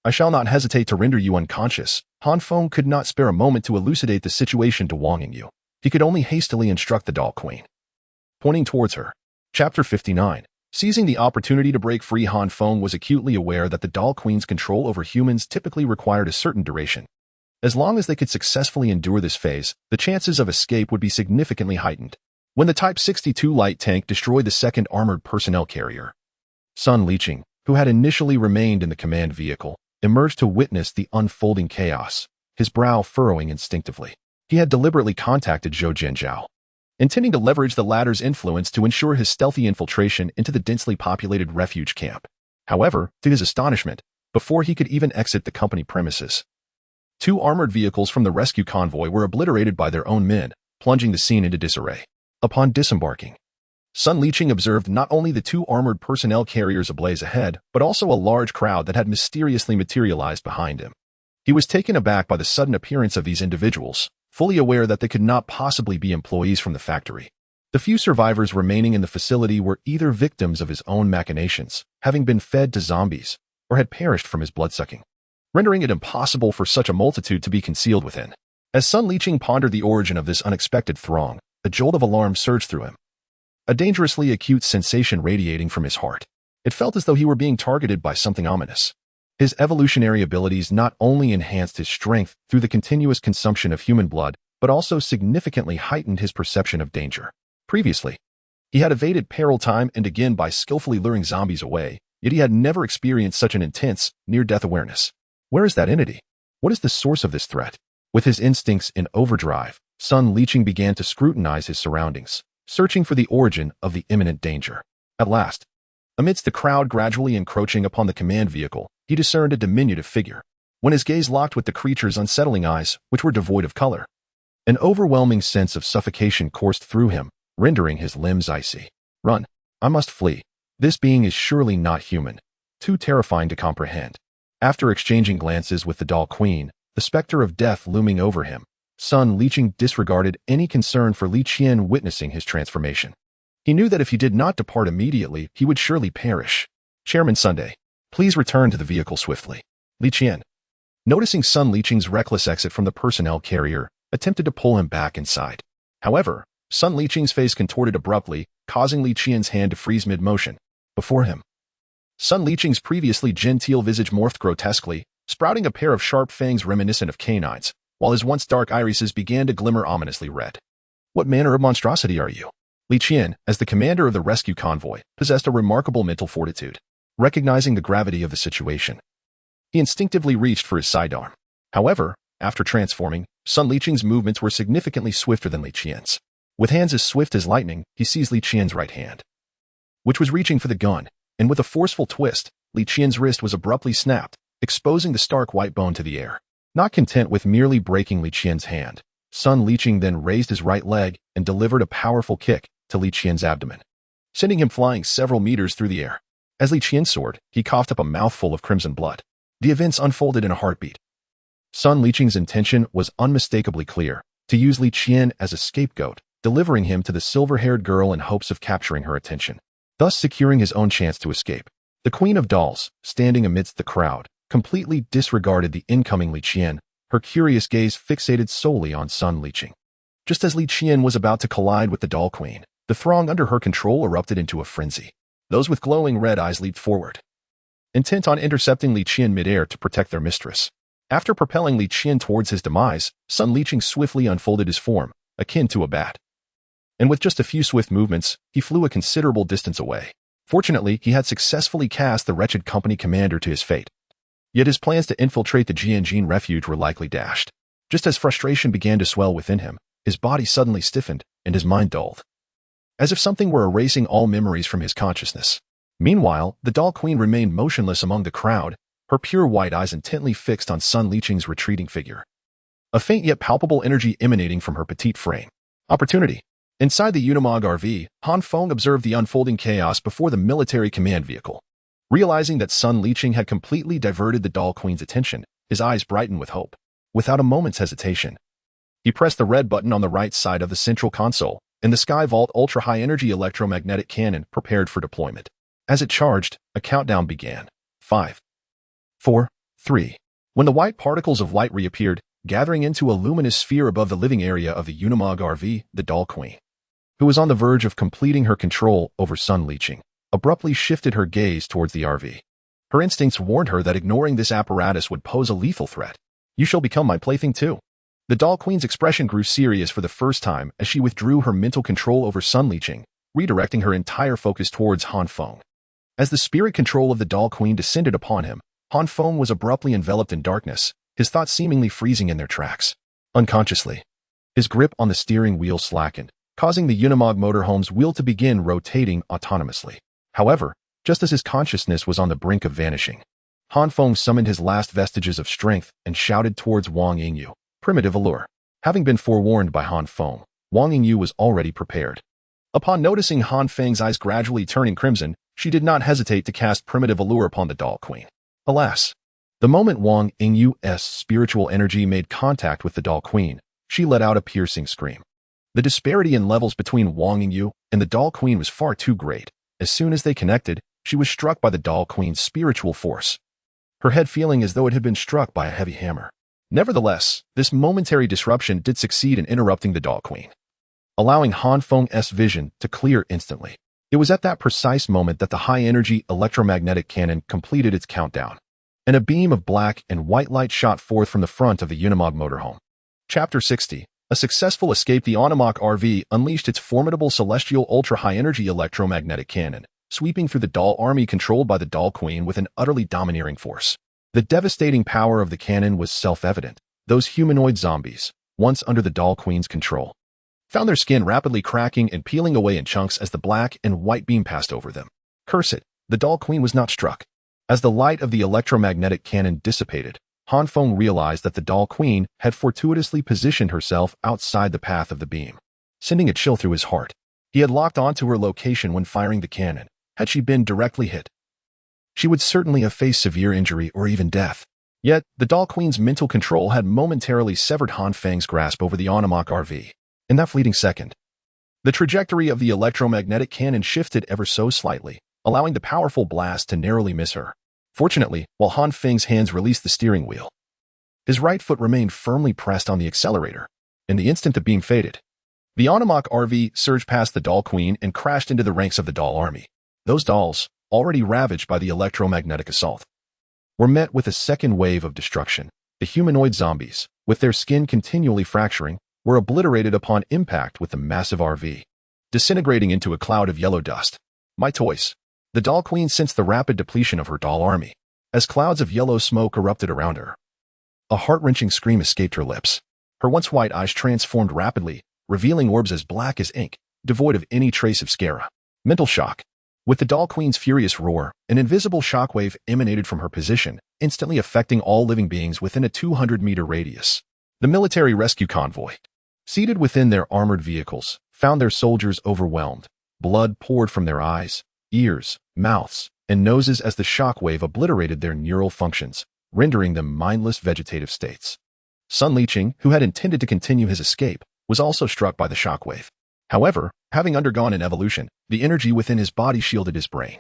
I shall not hesitate to render you unconscious. Han Feng could not spare a moment to elucidate the situation to Wang Yingyu. He could only hastily instruct the doll queen. Pointing towards her. Chapter 59. Seizing the opportunity to break free, Han Feng was acutely aware that the doll queen's control over humans typically required a certain duration. As long as they could successfully endure this phase, the chances of escape would be significantly heightened. When the Type 62 light tank destroyed the second armored personnel carrier, Sun Liqing, who had initially remained in the command vehicle, emerged to witness the unfolding chaos, his brow furrowing instinctively. He had deliberately contacted Zhou Jinjiao, intending to leverage the latter's influence to ensure his stealthy infiltration into the densely populated refuge camp. However, to his astonishment, before he could even exit the company premises, 2 armored vehicles from the rescue convoy were obliterated by their own men, plunging the scene into disarray. Upon disembarking, Sun Liqing observed not only the 2 armored personnel carriers ablaze ahead, but also a large crowd that had mysteriously materialized behind him. He was taken aback by the sudden appearance of these individuals, fully aware that they could not possibly be employees from the factory. The few survivors remaining in the facility were either victims of his own machinations, having been fed to zombies, or had perished from his bloodsucking, rendering it impossible for such a multitude to be concealed within. As Sun Liqing pondered the origin of this unexpected throng, a jolt of alarm surged through him, a dangerously acute sensation radiating from his heart. It felt as though he were being targeted by something ominous. His evolutionary abilities not only enhanced his strength through the continuous consumption of human blood, but also significantly heightened his perception of danger. Previously, he had evaded peril time and again by skillfully luring zombies away, yet he had never experienced such an intense, near-death awareness. Where is that entity? What is the source of this threat? With his instincts in overdrive, Sun Liqing began to scrutinize his surroundings, searching for the origin of the imminent danger. At last, amidst the crowd gradually encroaching upon the command vehicle, he discerned a diminutive figure. When his gaze locked with the creature's unsettling eyes, which were devoid of color, an overwhelming sense of suffocation coursed through him, rendering his limbs icy. Run! I must flee. This being is surely not human, too terrifying to comprehend. After exchanging glances with the doll queen, the specter of death looming over him, Sun Liqing disregarded any concern for Li Qian witnessing his transformation. He knew that if he did not depart immediately, he would surely perish. Chairman Sunday, please return to the vehicle swiftly. Li Qian, noticing Sun Liqing's reckless exit from the personnel carrier, attempted to pull him back inside. However, Sun Liqing's face contorted abruptly, causing Li Qian's hand to freeze mid-motion. Before him, Sun Liqing's previously genteel visage morphed grotesquely, sprouting a pair of sharp fangs reminiscent of canines, while his once dark irises began to glimmer ominously red. What manner of monstrosity are you? Li Qian, as the commander of the rescue convoy, possessed a remarkable mental fortitude. Recognizing the gravity of the situation, he instinctively reached for his sidearm. However, after transforming, Sun Liqing's movements were significantly swifter than Li Qian's. With hands as swift as lightning, he seized Li Qian's right hand, which was reaching for the gun, and with a forceful twist, Li Qian's wrist was abruptly snapped, exposing the stark white bone to the air. Not content with merely breaking Li Qian's hand, Sun Liqing then raised his right leg and delivered a powerful kick to Li Qian's abdomen, sending him flying several meters through the air. As Li Qian soared, he coughed up a mouthful of crimson blood. The events unfolded in a heartbeat. Sun Liqing's intention was unmistakably clear, to use Li Qian as a scapegoat, delivering him to the silver-haired girl in hopes of capturing her attention, thus securing his own chance to escape. The Queen of Dolls, standing amidst the crowd, completely disregarded the incoming Li Qian, her curious gaze fixated solely on Sun Liqing. Just as Li Qian was about to collide with the doll queen, the throng under her control erupted into a frenzy. Those with glowing red eyes leaped forward, intent on intercepting Li Qian midair to protect their mistress. After propelling Li Qian towards his demise, Sun Liqing swiftly unfolded his form, akin to a bat. And with just a few swift movements, he flew a considerable distance away. Fortunately, he had successfully cast the wretched company commander to his fate. Yet his plans to infiltrate the Jianjin refuge were likely dashed. Just as frustration began to swell within him, his body suddenly stiffened and his mind dulled, as if something were erasing all memories from his consciousness. Meanwhile, the doll queen remained motionless among the crowd, her pure white eyes intently fixed on Sun Liqing's retreating figure. A faint yet palpable energy emanating from her petite frame. Opportunity. Inside the Unimog RV, Han Feng observed the unfolding chaos before the military command vehicle. Realizing that Sun Liqing had completely diverted the doll queen's attention, his eyes brightened with hope. Without a moment's hesitation, he pressed the red button on the right side of the central console, and the Skyvault ultra-high-energy electromagnetic cannon prepared for deployment. As it charged, a countdown began. 5, 4, 3. When the white particles of light reappeared, gathering into a luminous sphere above the living area of the Unimog RV, the Doll Queen, who was on the verge of completing her control over sun leeching, abruptly shifted her gaze towards the RV. Her instincts warned her that ignoring this apparatus would pose a lethal threat. "You shall become my plaything too." The Doll Queen's expression grew serious for the first time as she withdrew her mental control over sun leeching, redirecting her entire focus towards Han Feng. As the spirit control of the Doll Queen descended upon him, Han Feng was abruptly enveloped in darkness, his thoughts seemingly freezing in their tracks. Unconsciously, his grip on the steering wheel slackened, causing the Unimog motorhome's wheel to begin rotating autonomously. However, just as his consciousness was on the brink of vanishing, Han Feng summoned his last vestiges of strength and shouted towards Wang Yingyu, "Primitive allure." Having been forewarned by Han Feng, Wang Yingyu was already prepared. Upon noticing Han Feng's eyes gradually turning crimson, she did not hesitate to cast primitive allure upon the Doll Queen. Alas, the moment Wang Yingyu's spiritual energy made contact with the Doll Queen, she let out a piercing scream. The disparity in levels between Wang Yingyu and the Doll Queen was far too great. As soon as they connected, she was struck by the Doll Queen's spiritual force, her head feeling as though it had been struck by a heavy hammer. Nevertheless, this momentary disruption did succeed in interrupting the Doll Queen, allowing Han Feng's vision to clear instantly. It was at that precise moment that the high-energy electromagnetic cannon completed its countdown, and a beam of black and white light shot forth from the front of the Unimog motorhome. Chapter 60. A successful escape. The Unimog RV unleashed its formidable celestial ultra-high-energy electromagnetic cannon, sweeping through the Doll army controlled by the Doll Queen with an utterly domineering force. The devastating power of the cannon was self-evident. Those humanoid zombies, once under the Doll Queen's control, found their skin rapidly cracking and peeling away in chunks as the black and white beam passed over them. Curse it, the Doll Queen was not struck. As the light of the electromagnetic cannon dissipated, Han Feng realized that the Doll Queen had fortuitously positioned herself outside the path of the beam, sending a chill through his heart. He had locked onto her location when firing the cannon. Had she been directly hit, she would certainly have faced severe injury or even death. Yet, the Doll Queen's mental control had momentarily severed Han Feng's grasp over the Unimog RV. In that fleeting second, the trajectory of the electromagnetic cannon shifted ever so slightly, allowing the powerful blast to narrowly miss her. Fortunately, while Han Feng's hands released the steering wheel, his right foot remained firmly pressed on the accelerator. In the instant the beam faded, the Unimog RV surged past the Doll Queen and crashed into the ranks of the Doll army. Those dolls, already ravaged by the electromagnetic assault, were met with a second wave of destruction. The humanoid zombies, with their skin continually fracturing, were obliterated upon impact with the massive RV, disintegrating into a cloud of yellow dust. My toys. The Doll Queen sensed the rapid depletion of her doll army, as clouds of yellow smoke erupted around her. A heart-wrenching scream escaped her lips. Her once white eyes transformed rapidly, revealing orbs as black as ink, devoid of any trace of scara. Mental shock. With the Doll Queen's furious roar, an invisible shockwave emanated from her position, instantly affecting all living beings within a 200-meter radius. The military rescue convoy, seated within their armored vehicles, found their soldiers overwhelmed. Blood poured from their eyes, ears, mouths, and noses as the shockwave obliterated their neural functions, rendering them mindless vegetative states. Sun Leeching, who had intended to continue his escape, was also struck by the shockwave. However, having undergone an evolution, the energy within his body shielded his brain,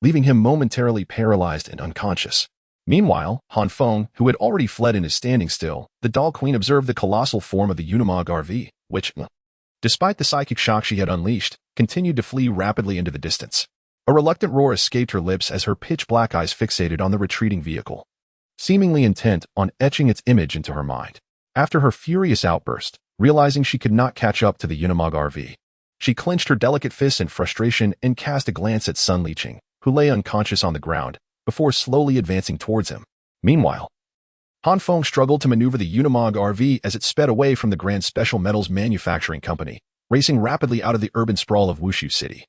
leaving him momentarily paralyzed and unconscious. Meanwhile, Han Feng, who had already fled and is standing still, the Doll Queen observed the colossal form of the Unimog RV, which, despite the psychic shock she had unleashed, continued to flee rapidly into the distance. A reluctant roar escaped her lips as her pitch-black eyes fixated on the retreating vehicle, seemingly intent on etching its image into her mind. After her furious outburst, realizing she could not catch up to the Unimog RV, she clenched her delicate fists in frustration and cast a glance at Sun Leeching, who lay unconscious on the ground, before slowly advancing towards him. Meanwhile, Han Feng struggled to maneuver the Unimog RV as it sped away from the Grand Special Metals Manufacturing Company, racing rapidly out of the urban sprawl of Wushu City,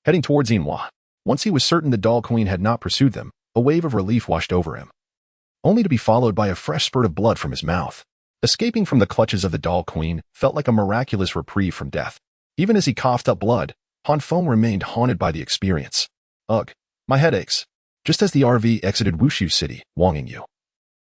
heading towards Yinhua. Once he was certain the Doll Queen had not pursued them, a wave of relief washed over him, only to be followed by a fresh spurt of blood from his mouth. Escaping from the clutches of the Doll Queen felt like a miraculous reprieve from death. Even as he coughed up blood, Han Feng remained haunted by the experience. Ugh, my head aches. Just as the RV exited Wushu City, Wang Yingyu,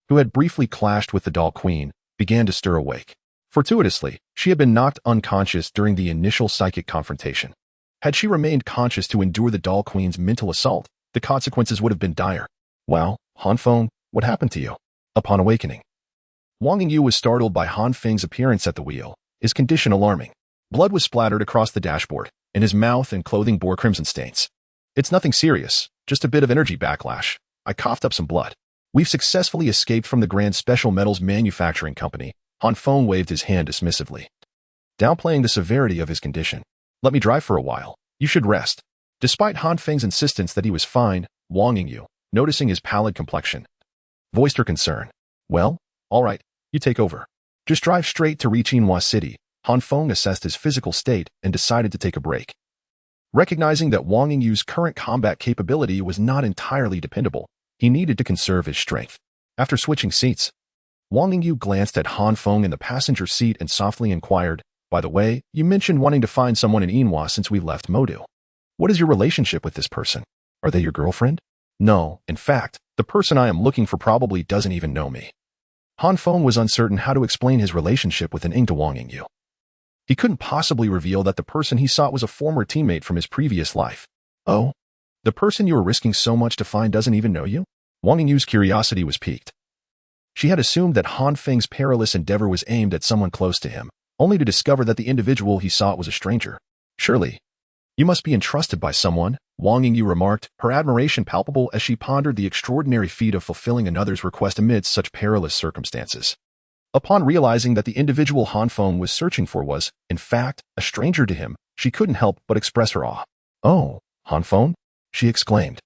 who had briefly clashed with the Doll Queen, began to stir awake. For Fortuitously, she had been knocked unconscious during the initial psychic confrontation. Had she remained conscious to endure the Doll Queen's mental assault, the consequences would have been dire. Well, Han Feng, what happened to you? Upon awakening, Wang Yingyu was startled by Han Feng's appearance at the wheel, his condition alarming. Blood was splattered across the dashboard, and his mouth and clothing bore crimson stains. It's nothing serious, just a bit of energy backlash. I coughed up some blood. We've successfully escaped from the Grand Special Metals Manufacturing Company. Han Feng waved his hand dismissively, downplaying the severity of his condition. Let me drive for a while. You should rest. Despite Han Feng's insistence that he was fine, Wang Yingyu, noticing his pallid complexion, voiced her concern. Well, all right, you take over. Just drive straight to reach Yinhua City. Han Feng assessed his physical state and decided to take a break. Recognizing that Wang Yingyu's current combat capability was not entirely dependable, he needed to conserve his strength. After switching seats, Wang Yingyu glanced at Han Feng in the passenger seat and softly inquired, by the way, you mentioned wanting to find someone in Yinhua since we left Modu. What is your relationship with this person? Are they your girlfriend? No, in fact, the person I am looking for probably doesn't even know me. Han Feng was uncertain how to explain his relationship with an Ying to Wang Yingyu. He couldn't possibly reveal that the person he sought was a former teammate from his previous life. Oh? The person you were risking so much to find doesn't even know you? Wang Yingyu's curiosity was piqued. She had assumed that Han Feng's perilous endeavor was aimed at someone close to him, only to discover that the individual he sought was a stranger. Surely, you must be entrusted by someone, Wang Yingyu remarked, her admiration palpable as she pondered the extraordinary feat of fulfilling another's request amidst such perilous circumstances. Upon realizing that the individual Han Feng was searching for was, in fact, a stranger to him, she couldn't help but express her awe. Oh, Han Feng? She exclaimed,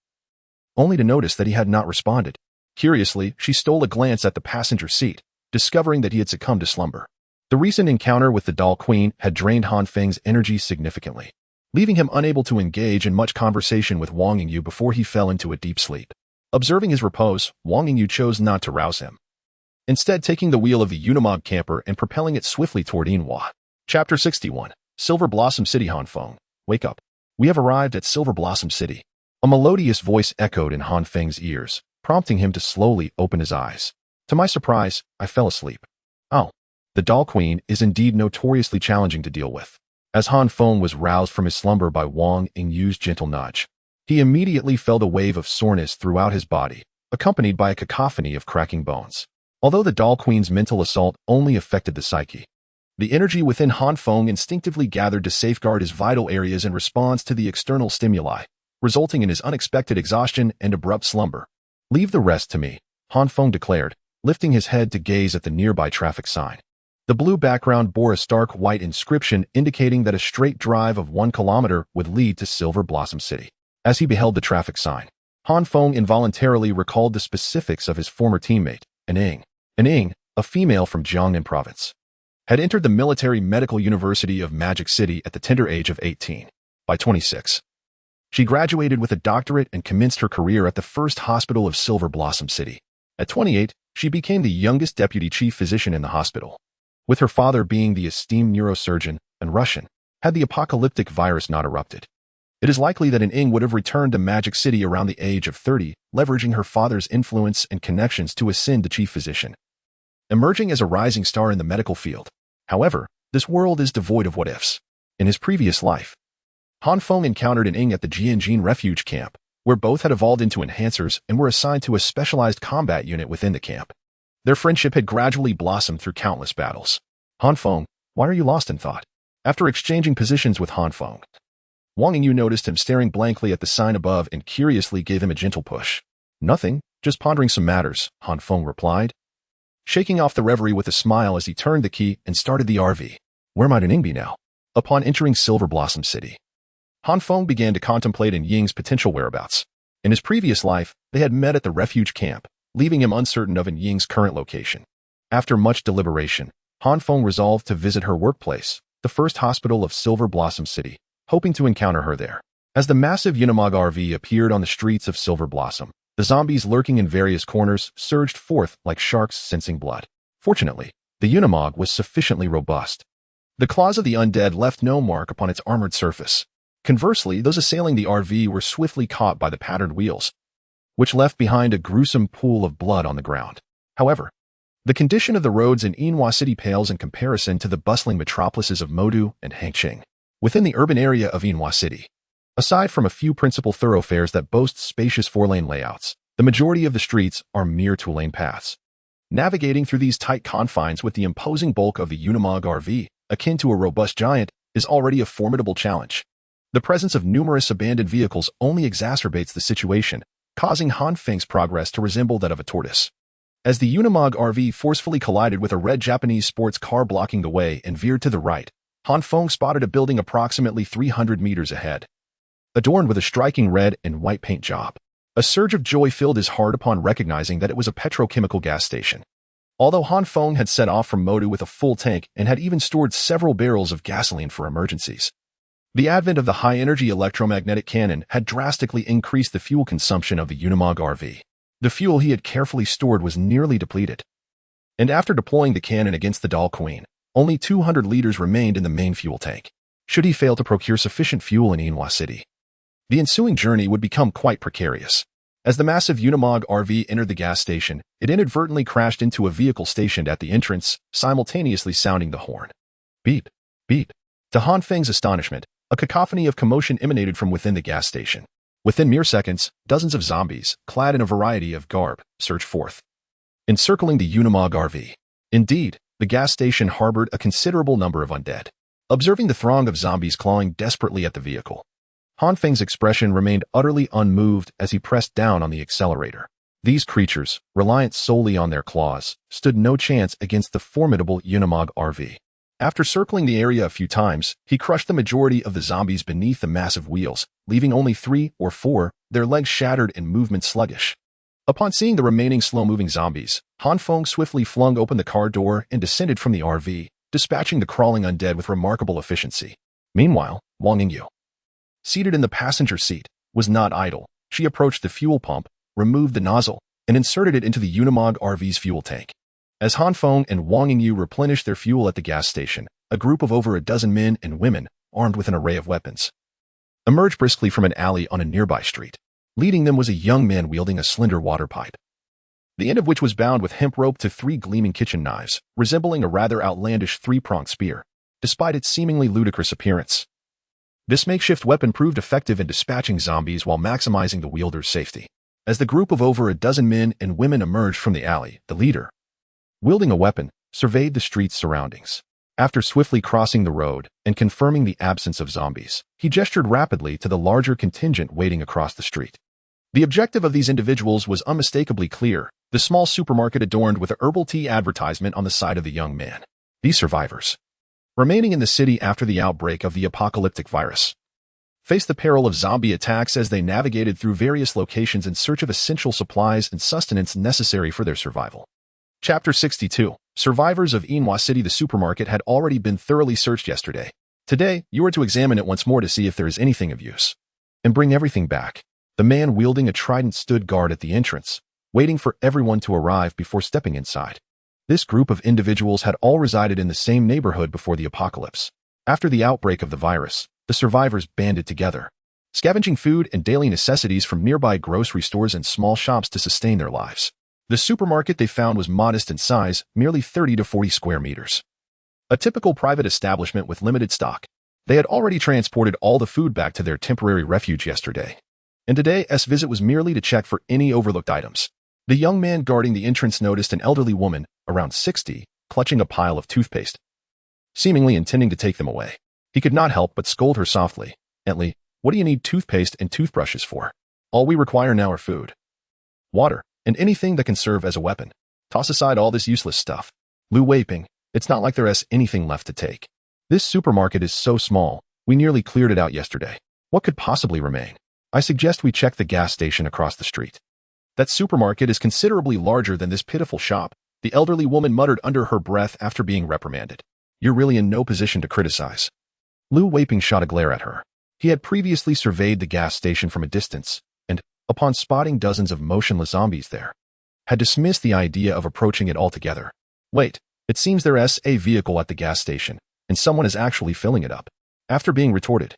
only to notice that he had not responded. Curiously, she stole a glance at the passenger seat, discovering that he had succumbed to slumber. The recent encounter with the Doll Queen had drained Han Feng's energy significantly, leaving him unable to engage in much conversation with Wang Yingyu before he fell into a deep sleep. Observing his repose, Wang Yingyu chose not to rouse him, instead taking the wheel of the Unimog camper and propelling it swiftly toward Yinhua. Chapter 61. Silver Blossom City. Han Feng, wake up. We have arrived at Silver Blossom City. A melodious voice echoed in Han Feng's ears, prompting him to slowly open his eyes. To my surprise, I fell asleep. Oh. The Doll Queen is indeed notoriously challenging to deal with. As Han Feng was roused from his slumber by Wang Yingyu's gentle nudge, he immediately felt a wave of soreness throughout his body, accompanied by a cacophony of cracking bones. Although the Doll Queen's mental assault only affected the psyche, the energy within Han Feng instinctively gathered to safeguard his vital areas in response to the external stimuli, resulting in his unexpected exhaustion and abrupt slumber. Leave the rest to me, Han Feng declared, lifting his head to gaze at the nearby traffic sign. The blue background bore a stark white inscription indicating that a straight drive of 1 kilometer would lead to Silver Blossom City. As he beheld the traffic sign, Han Feng involuntarily recalled the specifics of his former teammate, An Ying. An Ying, a female from Jiangnan province, had entered the Military Medical University of Magic City at the tender age of 18. By 26, she graduated with a doctorate and commenced her career at the first hospital of Silver Blossom City. At 28, she became the youngest deputy chief physician in the hospital, with her father being the esteemed neurosurgeon and Russian, had the apocalyptic virus not erupted. It is likely that An Ying would have returned to Magic City around the age of 30, leveraging her father's influence and connections to ascend to chief physician, emerging as a rising star in the medical field. However, this world is devoid of what-ifs. In his previous life, Han Feng encountered An Ying at the Jinxian refuge camp, where both had evolved into enhancers and were assigned to a specialized combat unit within the camp. Their friendship had gradually blossomed through countless battles. Han Feng, why are you lost in thought? After exchanging positions with Han Feng, Wang Yingyu noticed him staring blankly at the sign above and curiously gave him a gentle push. Nothing, just pondering some matters, Han Feng replied, shaking off the reverie with a smile as he turned the key and started the RV. Where might An Ying be now? Upon entering Silver Blossom City, Han Feng began to contemplate An Ying's potential whereabouts. In his previous life, they had met at the refuge camp, leaving him uncertain of An Ying's current location. After much deliberation, Han Feng resolved to visit her workplace, the first hospital of Silver Blossom City, hoping to encounter her there. As the massive Unimog RV appeared on the streets of Silver Blossom, the zombies lurking in various corners surged forth like sharks sensing blood. Fortunately, the Unimog was sufficiently robust. The claws of the undead left no mark upon its armored surface. Conversely, those assailing the RV were swiftly caught by the patterned wheels, which left behind a gruesome pool of blood on the ground. However, The condition of the roads in Yinhua City pales in comparison to the bustling metropolises of Modu and Hangqing. Within the urban area of Yinhua City, aside from a few principal thoroughfares that boast spacious four-lane layouts, the majority of the streets are mere two-lane paths. Navigating through these tight confines with the imposing bulk of the Unimog RV, akin to a robust giant, is already a formidable challenge. The presence of numerous abandoned vehicles only exacerbates the situation, causing Han Feng's progress to resemble that of a tortoise. As the Unimog RV forcefully collided with a red Japanese sports car blocking the way and veered to the right, Han Feng spotted a building approximately 300 meters ahead, adorned with a striking red and white paint job. A surge of joy filled his heart upon recognizing that it was a petrochemical gas station. Although Han Feng had set off from Modu with a full tank and had even stored several barrels of gasoline for emergencies, the advent of the high-energy electromagnetic cannon had drastically increased the fuel consumption of the Unimog RV. The fuel he had carefully stored was nearly depleted, and after deploying the cannon against the Doll Queen, only 200 liters remained in the main fuel tank. Should he fail to procure sufficient fuel in Yinhua City, the ensuing journey would become quite precarious. As the massive Unimog RV entered the gas station, it inadvertently crashed into a vehicle stationed at the entrance, simultaneously sounding the horn. Beep, beep. To Han Feng's astonishment, a cacophony of commotion emanated from within the gas station. Within mere seconds, dozens of zombies, clad in a variety of garb, surged forth, encircling the Unimog RV. Indeed, the gas station harbored a considerable number of undead. Observing the throng of zombies clawing desperately at the vehicle, Han Feng's expression remained utterly unmoved as he pressed down on the accelerator. These creatures, reliant solely on their claws, stood no chance against the formidable Unimog RV. After circling the area a few times, he crushed the majority of the zombies beneath the massive wheels, leaving only 3 or 4, their legs shattered and movement sluggish. Upon seeing the remaining slow-moving zombies, Han Feng swiftly flung open the car door and descended from the RV, dispatching the crawling undead with remarkable efficiency. Meanwhile, Wang Yingyu, seated in the passenger seat, was not idle. She approached the fuel pump, removed the nozzle, and inserted it into the Unimog RV's fuel tank. As Han Feng and Wang Yingyu replenished their fuel at the gas station, a group of over a dozen men and women, armed with an array of weapons, emerged briskly from an alley on a nearby street. Leading them was a young man wielding a slender water pipe, the end of which was bound with hemp rope to 3 gleaming kitchen knives, resembling a rather outlandish 3-pronged spear. Despite its seemingly ludicrous appearance, this makeshift weapon proved effective in dispatching zombies while maximizing the wielder's safety. As the group of over a dozen men and women emerged from the alley, the leader, wielding a weapon, surveyed the street's surroundings. After swiftly crossing the road and confirming the absence of zombies, he gestured rapidly to the larger contingent waiting across the street. The objective of these individuals was unmistakably clear, the small supermarket adorned with a herbal tea advertisement on the side of the young man. These survivors, remaining in the city after the outbreak of the apocalyptic virus, faced the peril of zombie attacks as they navigated through various locations in search of essential supplies and sustenance necessary for their survival. Chapter 62. Survivors of Yinhua City. The supermarket had already been thoroughly searched yesterday. Today, you are to examine it once more to see if there is anything of use, and bring everything back. The man wielding a trident stood guard at the entrance, waiting for everyone to arrive before stepping inside. This group of individuals had all resided in the same neighborhood before the apocalypse. After the outbreak of the virus, the survivors banded together, scavenging food and daily necessities from nearby grocery stores and small shops to sustain their lives. The supermarket they found was modest in size, merely 30 to 40 square meters. A typical private establishment with limited stock. They had already transported all the food back to their temporary refuge yesterday, and today's visit was merely to check for any overlooked items. The young man guarding the entrance noticed an elderly woman, around 60, clutching a pile of toothpaste, seemingly intending to take them away. He could not help but scold her softly. "Auntie, what do you need toothpaste and toothbrushes for? All we require now are food, water, and anything that can serve as a weapon. Toss aside all this useless stuff." Lu Weiping, "It's not like there's anything left to take. This supermarket is so small, we nearly cleared it out yesterday. What could possibly remain? I suggest we check the gas station across the street. That supermarket is considerably larger than this pitiful shop," the elderly woman muttered under her breath after being reprimanded. "You're really in no position to criticize." Lu Weiping shot a glare at her. He had previously surveyed the gas station from a distance, and, upon spotting dozens of motionless zombies there, had dismissed the idea of approaching it altogether. Wait, it seems there's a vehicle at the gas station, and someone is actually filling it up. After being retorted,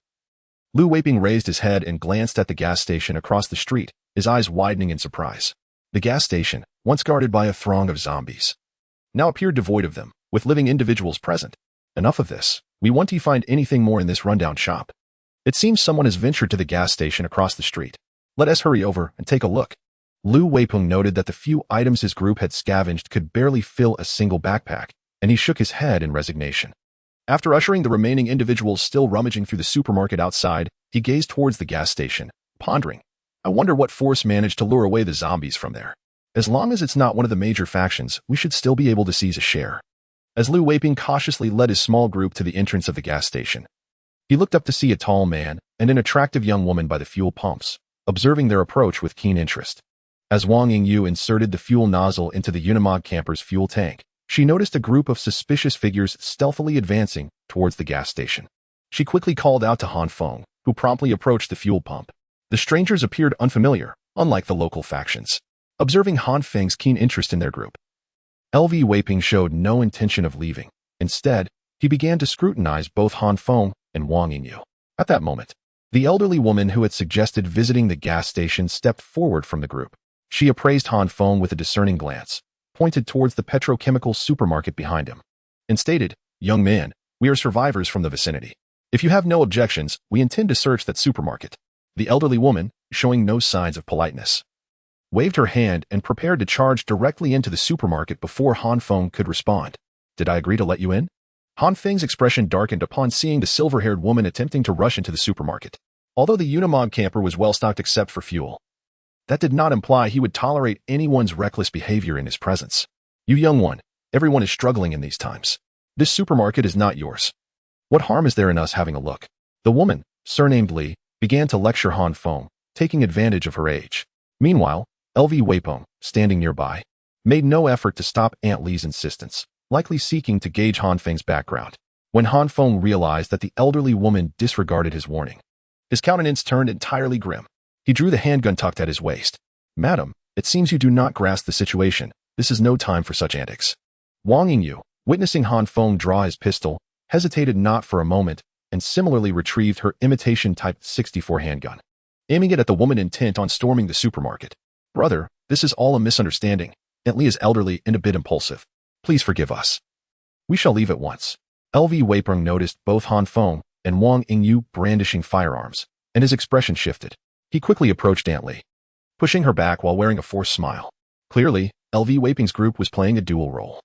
Lu Weiping raised his head and glanced at the gas station across the street, his eyes widening in surprise. The gas station, once guarded by a throng of zombies, now appeared devoid of them, with living individuals present. Enough of this. We won't find anything more in this rundown shop. It seems someone has ventured to the gas station across the street. Let us hurry over and take a look. Lu Weipeng noted that the few items his group had scavenged could barely fill a single backpack, and he shook his head in resignation. After ushering the remaining individuals still rummaging through the supermarket outside, he gazed towards the gas station, pondering. I wonder what force managed to lure away the zombies from there. As long as it's not one of the major factions, we should still be able to seize a share. As Lu Weipeng cautiously led his small group to the entrance of the gas station, he looked up to see a tall man and an attractive young woman by the fuel pumps, observing their approach with keen interest. As Wang Yingyu inserted the fuel nozzle into the Unimog camper's fuel tank, she noticed a group of suspicious figures stealthily advancing towards the gas station. She quickly called out to Han Feng, who promptly approached the fuel pump. The strangers appeared unfamiliar, unlike the local factions. Observing Han Feng's keen interest in their group, LV Weipeng showed no intention of leaving. Instead, he began to scrutinize both Han Feng and Wang Yingyu. At that moment, the elderly woman who had suggested visiting the gas station stepped forward from the group. She appraised Han Feng with a discerning glance, pointed towards the petrochemical supermarket behind him, and stated, "Young man, we are survivors from the vicinity. If you have no objections, we intend to search that supermarket." The elderly woman, showing no signs of politeness, waved her hand and prepared to charge directly into the supermarket before Han Feng could respond. "Did I agree to let you in?" Han Feng's expression darkened upon seeing the silver-haired woman attempting to rush into the supermarket. Although the Unimog camper was well-stocked except for fuel, that did not imply he would tolerate anyone's reckless behavior in his presence. "You young one, everyone is struggling in these times. This supermarket is not yours. What harm is there in us having a look?" The woman, surnamed Li, began to lecture Han Feng, taking advantage of her age. Meanwhile, LV Weipeng, standing nearby, made no effort to stop Aunt Li's insistence, likely seeking to gauge Han Feng's background. When Han Feng realized that the elderly woman disregarded his warning, his countenance turned entirely grim. He drew the handgun tucked at his waist. "Madam, it seems you do not grasp the situation. This is no time for such antics." Wang Yingyu, witnessing Han Feng draw his pistol, hesitated not for a moment and similarly retrieved her imitation Type 64 handgun, aiming it at the woman intent on storming the supermarket. "Brother, this is all a misunderstanding. Aunt Li is elderly and a bit impulsive. Please forgive us. We shall leave at once." LV Weipeng noticed both Han Feng and Wang Yingyu brandishing firearms, and his expression shifted. He quickly approached Aunt Li, pushing her back while wearing a forced smile. Clearly, LV Weipeng's group was playing a dual role,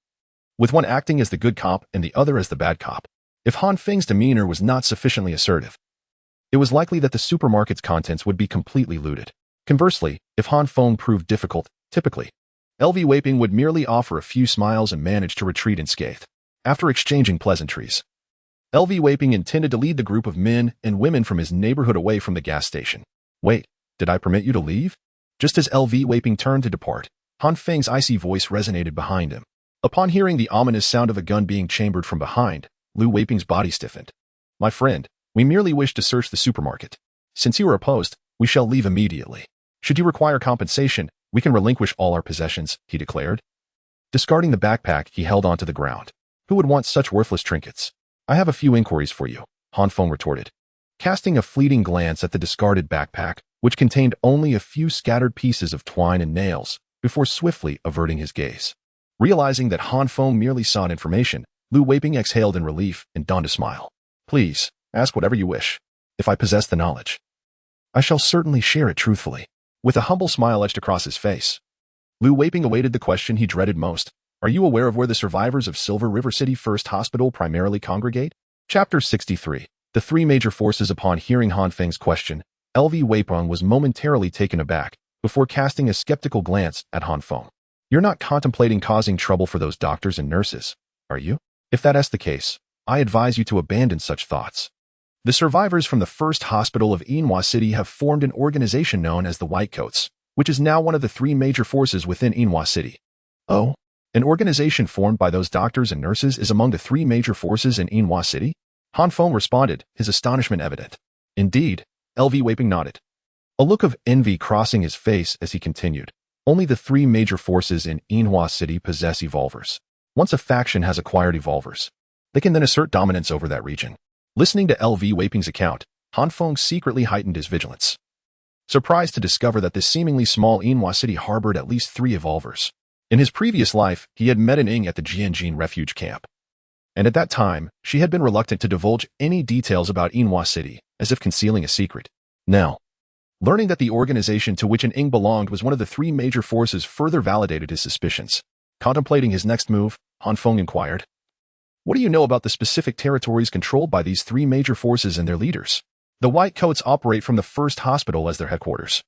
with one acting as the good cop and the other as the bad cop. If Han Feng's demeanor was not sufficiently assertive, it was likely that the supermarket's contents would be completely looted. Conversely, if Han Feng proved difficult, typically, LV Weipeng would merely offer a few smiles and manage to retreat unscathed. After exchanging pleasantries, LV Weipeng intended to lead the group of men and women from his neighborhood away from the gas station. "Wait, did I permit you to leave?" Just as LV Weipeng turned to depart, Han Feng's icy voice resonated behind him. Upon hearing the ominous sound of a gun being chambered from behind, Lu Weipeng's body stiffened. "My friend, we merely wish to search the supermarket. Since you are opposed, we shall leave immediately. Should you require compensation, we can relinquish all our possessions," he declared. Discarding the backpack he held onto the ground. "Who would want such worthless trinkets?" "I have a few inquiries for you," Han Feng retorted, casting a fleeting glance at the discarded backpack, which contained only a few scattered pieces of twine and nails, before swiftly averting his gaze. Realizing that Han Feng merely sought information, Lu Weipeng exhaled in relief and donned a smile. "Please, ask whatever you wish. If I possess the knowledge, I shall certainly share it truthfully." With a humble smile etched across his face, Lu Weipeng awaited the question he dreaded most. "Are you aware of where the survivors of Silver River City First Hospital primarily congregate?" Chapter 63. The three major forces. Upon hearing Han Feng's question, LV Weipeng was momentarily taken aback, before casting a skeptical glance at Han Feng. "You're not contemplating causing trouble for those doctors and nurses, are you? If that is the case, I advise you to abandon such thoughts. The survivors from the First Hospital of Inhua City have formed an organization known as the Whitecoats, which is now one of the three major forces within Inhua City." "Oh? An organization formed by those doctors and nurses is among the three major forces in Inhua City?" Han Feng responded, his astonishment evident. "Indeed," LV Weipeng nodded, a look of envy crossing his face as he continued. "Only the three major forces in Inhua City possess evolvers. Once a faction has acquired evolvers, they can then assert dominance over that region." Listening to LV Weipeng's account, Han Feng secretly heightened his vigilance, surprised to discover that this seemingly small Inhua City harbored at least three evolvers. In his previous life, he had met an Ing at the Jinxian refugee camp. And at that time, she had been reluctant to divulge any details about Inhua City, as if concealing a secret. Now, learning that the organization to which an Ing belonged was one of the three major forces further validated his suspicions. Contemplating his next move, Han Feng inquired, "What do you know about the specific territories controlled by these three major forces and their leaders?" The White Coats operate from the first hospital as their headquarters,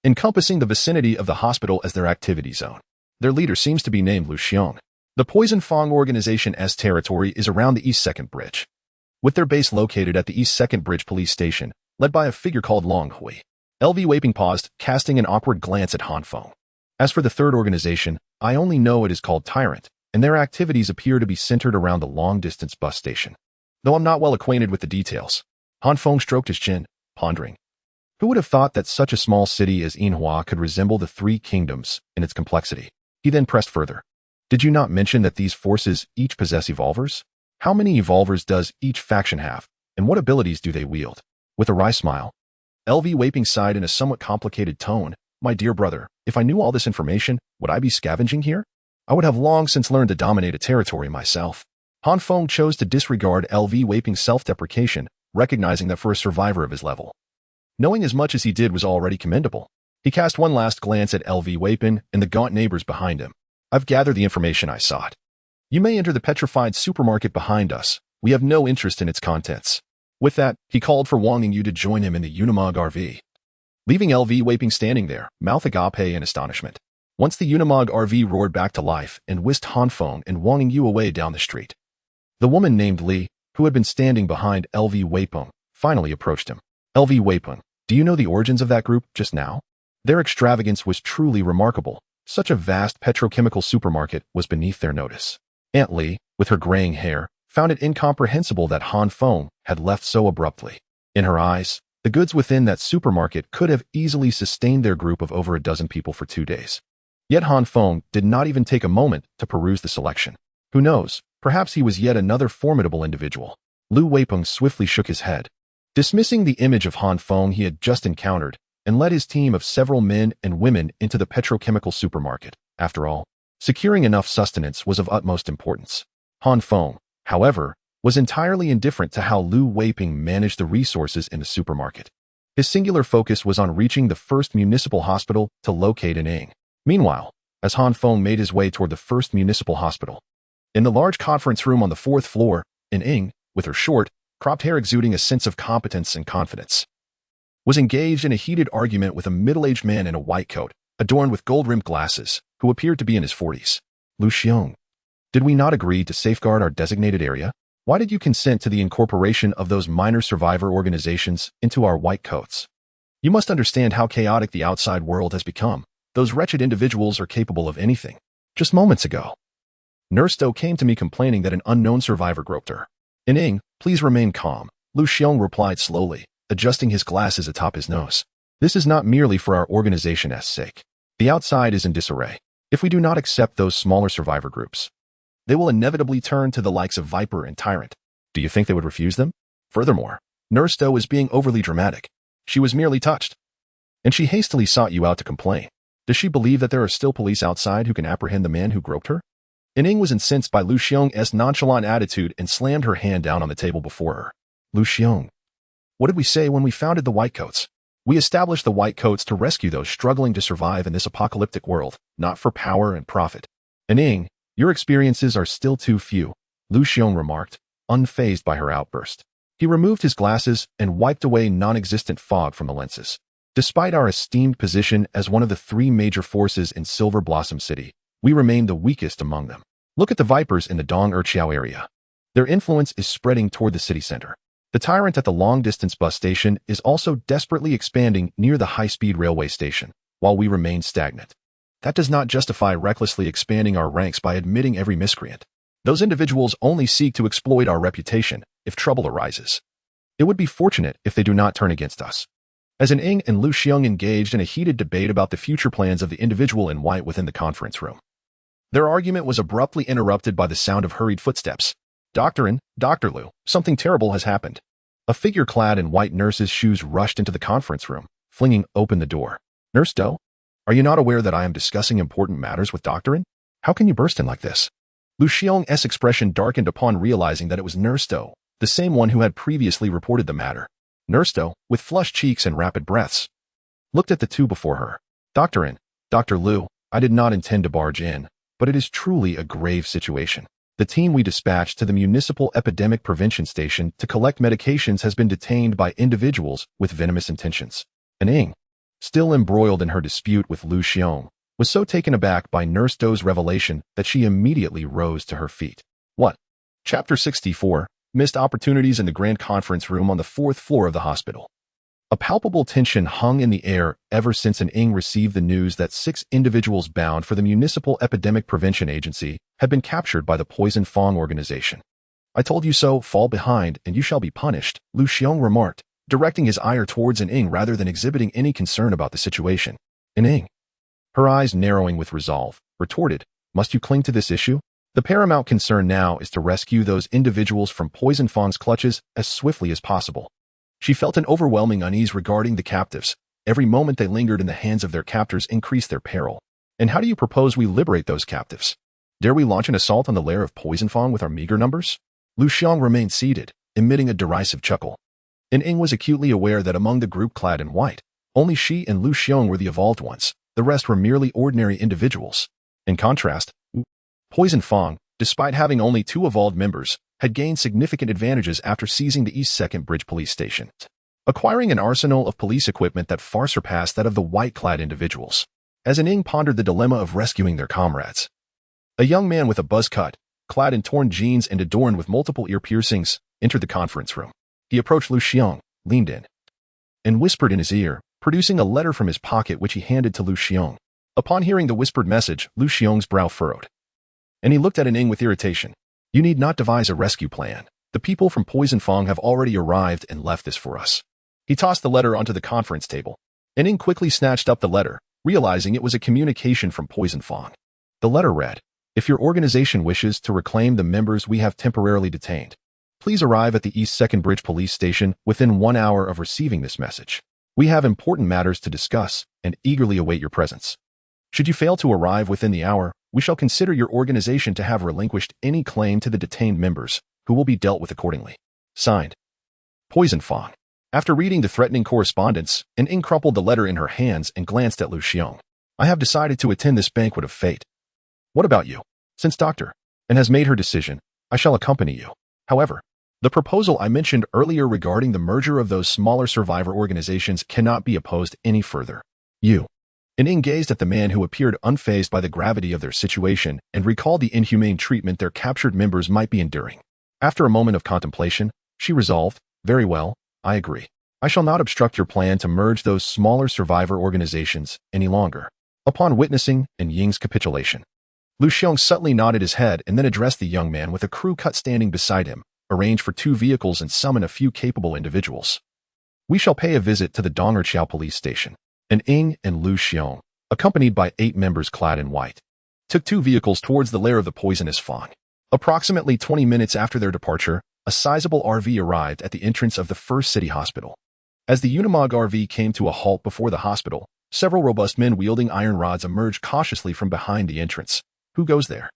encompassing the vicinity of the hospital as their activity zone. Their leader seems to be named Lu Xiong. The Poison Fang Organization's territory is around the East 2nd Bridge, with their base located at the East 2nd Bridge Police Station, led by a figure called Long Hui. LV Waping paused, casting an awkward glance at Han Feng. As for the third organization, I only know it is called Tyrant, and their activities appear to be centered around the long-distance bus station. Though I'm not well acquainted with the details. Han Feng stroked his chin, pondering. Who would have thought that such a small city as Inhua could resemble the Three Kingdoms in its complexity? He then pressed further. Did you not mention that these forces each possess evolvers? How many evolvers does each faction have, and what abilities do they wield? With a wry smile, LV Waping sighed in a somewhat complicated tone. My dear brother, if I knew all this information, would I be scavenging here? I would have long since learned to dominate a territory myself. Han Feng chose to disregard LV Waping's self-deprecation, recognizing that for a survivor of his level, knowing as much as he did was already commendable. He cast one last glance at LV Waping and the gaunt neighbors behind him. I've gathered the information I sought. You may enter the petrified supermarket behind us. We have no interest in its contents. With that, he called for Wang and Yu to join him in the Unimog RV. Leaving LV Waping standing there, mouth agape in astonishment. Once the Unimog RV roared back to life and whisked Han Feng and Wang and Yu away down the street. The woman named Li, who had been standing behind LV Waping, finally approached him. LV Waping, do you know the origins of that group just now? Their extravagance was truly remarkable. Such a vast petrochemical supermarket was beneath their notice. Aunt Li, with her graying hair, found it incomprehensible that Han Feng had left so abruptly. In her eyes, the goods within that supermarket could have easily sustained their group of over a dozen people for 2 days. Yet Han Feng did not even take a moment to peruse the selection. Who knows, perhaps he was yet another formidable individual. Lu Weipeng swiftly shook his head, dismissing the image of Han Feng he had just encountered, and led his team of several men and women into the petrochemical supermarket. After all, securing enough sustenance was of utmost importance. Han Feng, however, was entirely indifferent to how Lu Weipeng managed the resources in the supermarket. His singular focus was on reaching the first municipal hospital to locate an Ing. Meanwhile, as Han Feng made his way toward the first municipal hospital, in the large conference room on the 4th floor, an Ing, with her short, cropped hair exuding a sense of competence and confidence, was engaged in a heated argument with a middle-aged man in a white coat, adorned with gold-rimmed glasses, who appeared to be in his 40s. Lu Xiong, did we not agree to safeguard our designated area? Why did you consent to the incorporation of those minor survivor organizations into our white coats? You must understand how chaotic the outside world has become. Those wretched individuals are capable of anything. Just moments ago, Nurse Do came to me complaining that an unknown survivor groped her. Ing, please remain calm, Lu Xiong replied slowly, adjusting his glasses atop his nose. This is not merely for our organization's sake. The outside is in disarray. If we do not accept those smaller survivor groups, they will inevitably turn to the likes of Viper and Tyrant. Do you think they would refuse them? Furthermore, Nurse Do is being overly dramatic. She was merely touched, and she hastily sought you out to complain. Does she believe that there are still police outside who can apprehend the man who groped her? Ing was incensed by Lu Xiong's nonchalant attitude and slammed her hand down on the table before her. Lu Xiong, what did we say when we founded the White Coats? We established the White Coats to rescue those struggling to survive in this apocalyptic world, not for power and profit. Ing, your experiences are still too few, Lu Xiong remarked, unfazed by her outburst. He removed his glasses and wiped away non-existent fog from the lenses. Despite our esteemed position as one of the three major forces in Silver Blossom City, we remain the weakest among them. Look at the Vipers in the Dong Erqiao area. Their influence is spreading toward the city center. The Tyrant at the long-distance bus station is also desperately expanding near the high-speed railway station, while we remain stagnant. That does not justify recklessly expanding our ranks by admitting every miscreant. Those individuals only seek to exploit our reputation if trouble arises. It would be fortunate if they do not turn against us. As Ing and Lu Xiong engaged in a heated debate about the future plans of the individual in white within the conference room, their argument was abruptly interrupted by the sound of hurried footsteps. Dr. Lu, something terrible has happened. A figure clad in white nurse's shoes rushed into the conference room, flinging open the door. Nurse Do, Are you not aware that I am discussing important matters with Dr. In? How can you burst in like this? Lu Xiong's expression darkened upon realizing that it was Nurse Do, the same one who had previously reported the matter. Nurse Do, with flushed cheeks and rapid breaths, looked at the two before her. Dr. In, Dr. Lu, I did not intend to barge in, but it is truly a grave situation. The team we dispatched to the Municipal Epidemic Prevention Station to collect medications has been detained by individuals with venomous intentions. And Ying, still embroiled in her dispute with Lu Xiong, was so taken aback by Nurse Do's revelation that she immediately rose to her feet. What? Chapter 64, Missed Opportunities in the Grand Conference Room on the 4th floor of the hospital. A palpable tension hung in the air ever since Ying received the news that 6 individuals bound for the Municipal Epidemic Prevention Agency had been captured by the Poison Fang organization. I told you so, fall behind and you shall be punished, Lu Xiong remarked, directing his ire towards Ying rather than exhibiting any concern about the situation. Ying, her eyes narrowing with resolve, retorted, must you cling to this issue? The paramount concern now is to rescue those individuals from Poison Fang's clutches as swiftly as possible. She felt an overwhelming unease regarding the captives. Every moment they lingered in the hands of their captors increased their peril. And how do you propose we liberate those captives? Dare we launch an assault on the lair of Poison Fang with our meager numbers? Lu Xiong remained seated, emitting a derisive chuckle. And Ying was acutely aware that among the group clad in white, only she and Lu Xiong were the evolved ones. The rest were merely ordinary individuals. In contrast, Poison Fang, despite having only 2 evolved members, had gained significant advantages after seizing the East 2nd Bridge Police Station, acquiring an arsenal of police equipment that far surpassed that of the white-clad individuals. As Ying pondered the dilemma of rescuing their comrades, a young man with a buzz cut, clad in torn jeans and adorned with multiple ear piercings, entered the conference room. He approached Lu Xiong, leaned in, and whispered in his ear, producing a letter from his pocket which he handed to Lu Xiong. Upon hearing the whispered message, Lu Xiong's brow furrowed, and he looked at Ying with irritation. You need not devise a rescue plan. The people from Poison Fang have already arrived and left this for us. He tossed the letter onto the conference table, and Ying quickly snatched up the letter, realizing it was a communication from Poison Fang. The letter read, if your organization wishes to reclaim the members we have temporarily detained, please arrive at the East 2nd Bridge Police Station within 1 hour of receiving this message. We have important matters to discuss and eagerly await your presence. Should you fail to arrive within the hour, we shall consider your organization to have relinquished any claim to the detained members, who will be dealt with accordingly. Signed, Poison Fang. After reading the threatening correspondence, Ying crumpled the letter in her hands and glanced at Lu Xiong. I have decided to attend this banquet of fate. What about you? Since Dr. N has made her decision, I shall accompany you. However, the proposal I mentioned earlier regarding the merger of those smaller survivor organizations cannot be opposed any further. You. And Ying gazed at the man who appeared unfazed by the gravity of their situation and recalled the inhumane treatment their captured members might be enduring. After a moment of contemplation, she resolved, very well, I agree. I shall not obstruct your plan to merge those smaller survivor organizations any longer. Upon witnessing Ying's capitulation, Lu Xiong subtly nodded his head and then addressed the young man with a crew cut standing beside him, arrange for 2 vehicles and summon a few capable individuals. We shall pay a visit to the Dong'erqiao police station. And Ying and Lu Xiong, accompanied by 8 members clad in white, took 2 vehicles towards the lair of the poisonous Fang. Approximately 20 minutes after their departure, a sizable RV arrived at the entrance of the First City Hospital. As the Unimog RV came to a halt before the hospital, several robust men wielding iron rods emerged cautiously from behind the entrance. Who goes there?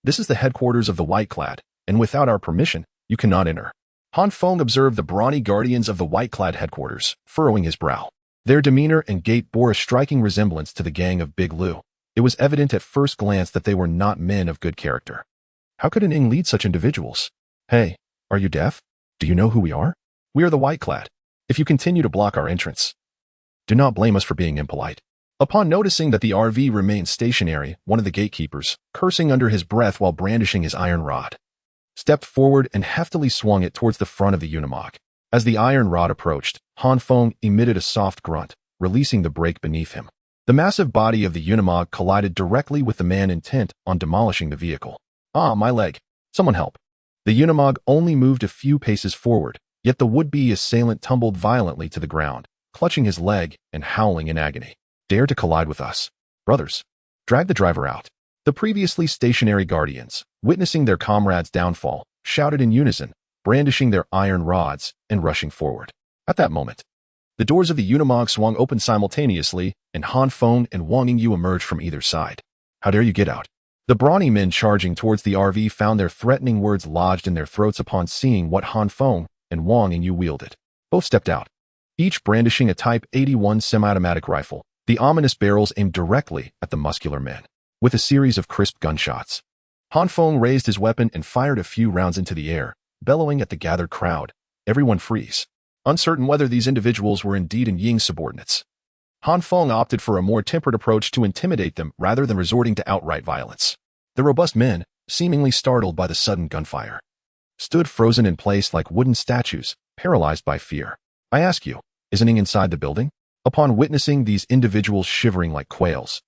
This is the headquarters of the white-clad, and without our permission, you cannot enter. Han Feng observed the brawny guardians of the white-clad headquarters, furrowing his brow. Their demeanor and gait bore a striking resemblance to the gang of Big Lu. It was evident at first glance that they were not men of good character. How could Ying lead such individuals? Hey, are you deaf? Do you know who we are? We are the white-clad. If you continue to block our entrance, do not blame us for being impolite. Upon noticing that the RV remained stationary, one of the gatekeepers, cursing under his breath while brandishing his iron rod, stepped forward and heftily swung it towards the front of the Unimog. As the iron rod approached, Han Feng emitted a soft grunt, releasing the brake beneath him. The massive body of the Unimog collided directly with the man intent on demolishing the vehicle. Ah, my leg. Someone help. The Unimog only moved a few paces forward, yet the would-be assailant tumbled violently to the ground, clutching his leg and howling in agony. Dare to collide with us. Brothers, drag the driver out. The previously stationary guardians, witnessing their comrade's downfall, shouted in unison, brandishing their iron rods and rushing forward. At that moment, The doors of the Unimog swung open simultaneously, and Han Feng and Wang Yingyu emerged from either side. How dare you get out? The brawny men charging towards the RV found their threatening words lodged in their throats upon seeing what Han Feng and Wang Yingyu wielded. Both stepped out, each brandishing a Type 81 semi-automatic rifle, the ominous barrels aimed directly at the muscular men. With a series of crisp gunshots, Han Feng raised his weapon and fired a few rounds into the air, bellowing at the gathered crowd. Everyone freeze. Uncertain whether these individuals were indeed Ying's subordinates, Han Feng opted for a more tempered approach to intimidate them rather than resorting to outright violence. The robust men, seemingly startled by the sudden gunfire, stood frozen in place like wooden statues, paralyzed by fear. I ask you, is Ying inside the building? Upon witnessing these individuals shivering like quails,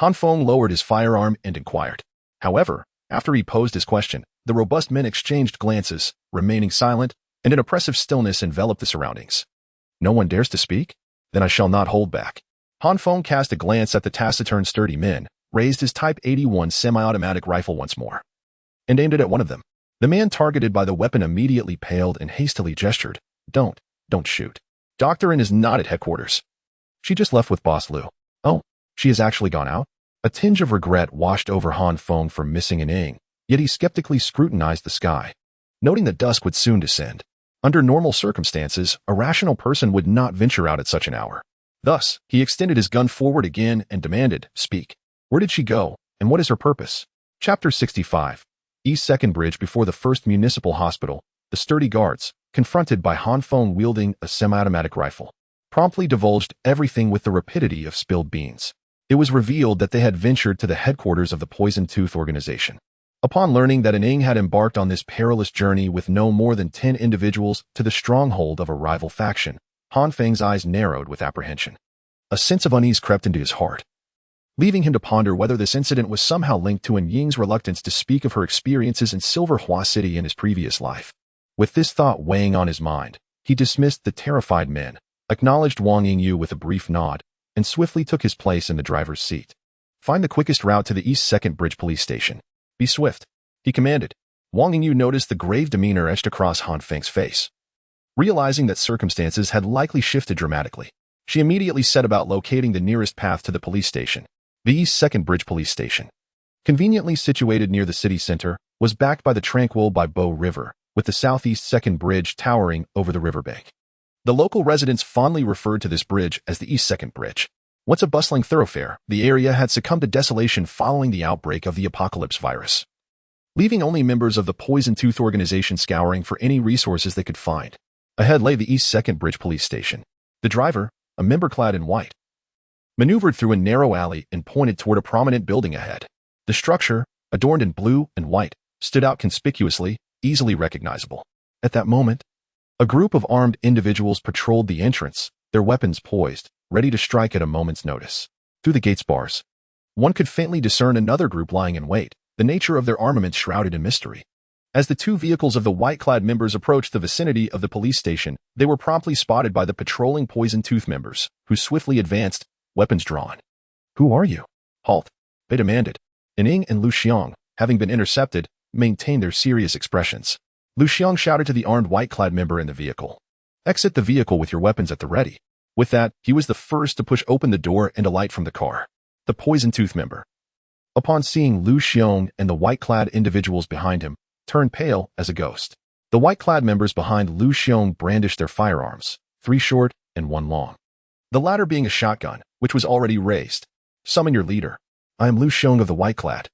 Han Feng lowered his firearm and inquired. However, after he posed his question, the robust men exchanged glances, remaining silent, and an oppressive stillness enveloped the surroundings. No one dares to speak? Then I shall not hold back. Han Feng cast a glance at the taciturn sturdy men, raised his Type 81 semi-automatic rifle once more, and aimed it at one of them. The man targeted by the weapon immediately paled and hastily gestured. Don't shoot. Dr. Yin is not at headquarters. She just left with Boss Liu. Oh, she has actually gone out? A tinge of regret washed over Han Feng for missing Ying, yet he skeptically scrutinized the sky, noting that dusk would soon descend. Under normal circumstances, a rational person would not venture out at such an hour. Thus, he extended his gun forward again and demanded, Speak. Where did she go, and what is her purpose? Chapter 65. East 2nd Bridge before the 1st Municipal Hospital, the sturdy guards, confronted by Han Feng wielding a semi-automatic rifle, promptly divulged everything with the rapidity of spilled beans. It was revealed that they had ventured to the headquarters of the Poison Tooth organization. Upon learning that Ying had embarked on this perilous journey with no more than 10 individuals to the stronghold of a rival faction, Han Feng's eyes narrowed with apprehension. A sense of unease crept into his heart, leaving him to ponder whether this incident was somehow linked to Ying's reluctance to speak of her experiences in Silverhua City in his previous life. With this thought weighing on his mind, he dismissed the terrified men, acknowledged Wang Yingyu with a brief nod, and swiftly took his place in the driver's seat. Find the quickest route to the East 2nd Bridge police station. Be swift, he commanded. Wang Yingyu noticed the grave demeanor etched across Han Feng's face. Realizing that circumstances had likely shifted dramatically, she immediately set about locating the nearest path to the police station. The East 2nd Bridge police station, conveniently situated near the city center, was backed by the tranquil Bow River, with the Southeast 2nd Bridge towering over the riverbank. The local residents fondly referred to this bridge as the East 2nd Bridge. Once a bustling thoroughfare, the area had succumbed to desolation following the outbreak of the apocalypse virus, leaving only members of the Poison Tooth organization scouring for any resources they could find. Ahead lay the East 2nd Bridge police station. The driver, a member clad in white, maneuvered through a narrow alley and pointed toward a prominent building ahead. The structure, adorned in blue and white, stood out conspicuously, easily recognizable. At that moment, a group of armed individuals patrolled the entrance, their weapons poised, ready to strike at a moment's notice. Through the gate's bars, one could faintly discern another group lying in wait, the nature of their armament shrouded in mystery. As the two vehicles of the white-clad members approached the vicinity of the police station, they were promptly spotted by the patrolling Poison Tooth members, who swiftly advanced, weapons drawn. Who are you? Halt, they demanded. Ying and Lu Xiang, having been intercepted, maintained their serious expressions. Lu Xiang shouted to the armed white-clad member in the vehicle. Exit the vehicle with your weapons at the ready. With that, he was the first to push open the door and alight from the car. The Poison Tooth member, upon seeing Lu Xiang and the white-clad individuals behind him, turned pale as a ghost. The white-clad members behind Lu Xiang brandished their firearms, 3 short and 1 long, the latter being a shotgun, which was already raised. Summon your leader. I am Lu Xiang of the white-clad.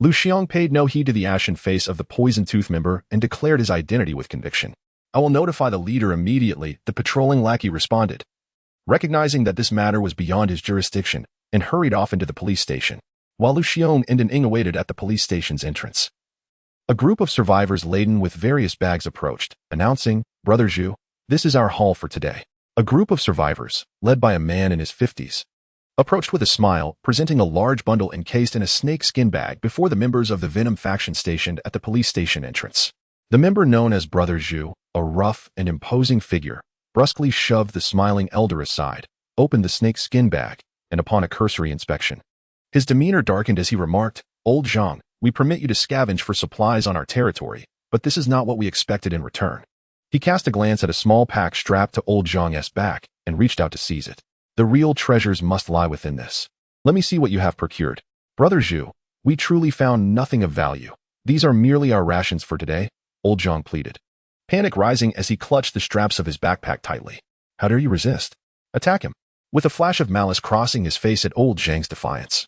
Lu Xiang paid no heed to the ashen face of the Poison Tooth member and declared his identity with conviction. I will notify the leader immediately, the patrolling lackey responded, recognizing that this matter was beyond his jurisdiction, and hurried off into the police station, while Lu Xiang and Ying awaited at the police station's entrance. A group of survivors laden with various bags approached, announcing, Brother Zhu, this is our haul for today. A group of survivors, led by a man in his 50s, approached with a smile, presenting a large bundle encased in a snake-skin bag before the members of the Venom faction stationed at the police station entrance. The member known as Brother Zhu, a rough and imposing figure, brusquely shoved the smiling elder aside, opened the snake-skin bag, and upon a cursory inspection, his demeanor darkened as he remarked, Old Zhang, we permit you to scavenge for supplies on our territory, but this is not what we expected in return. He cast a glance at a small pack strapped to Old Zhang's back, and reached out to seize it. The real treasures must lie within this. Let me see what you have procured. Brother Zhu, we truly found nothing of value. These are merely our rations for today, old Zhang pleaded, panic rising as he clutched the straps of his backpack tightly. How dare you resist? Attack him. With a flash of malice crossing his face at old Zhang's defiance,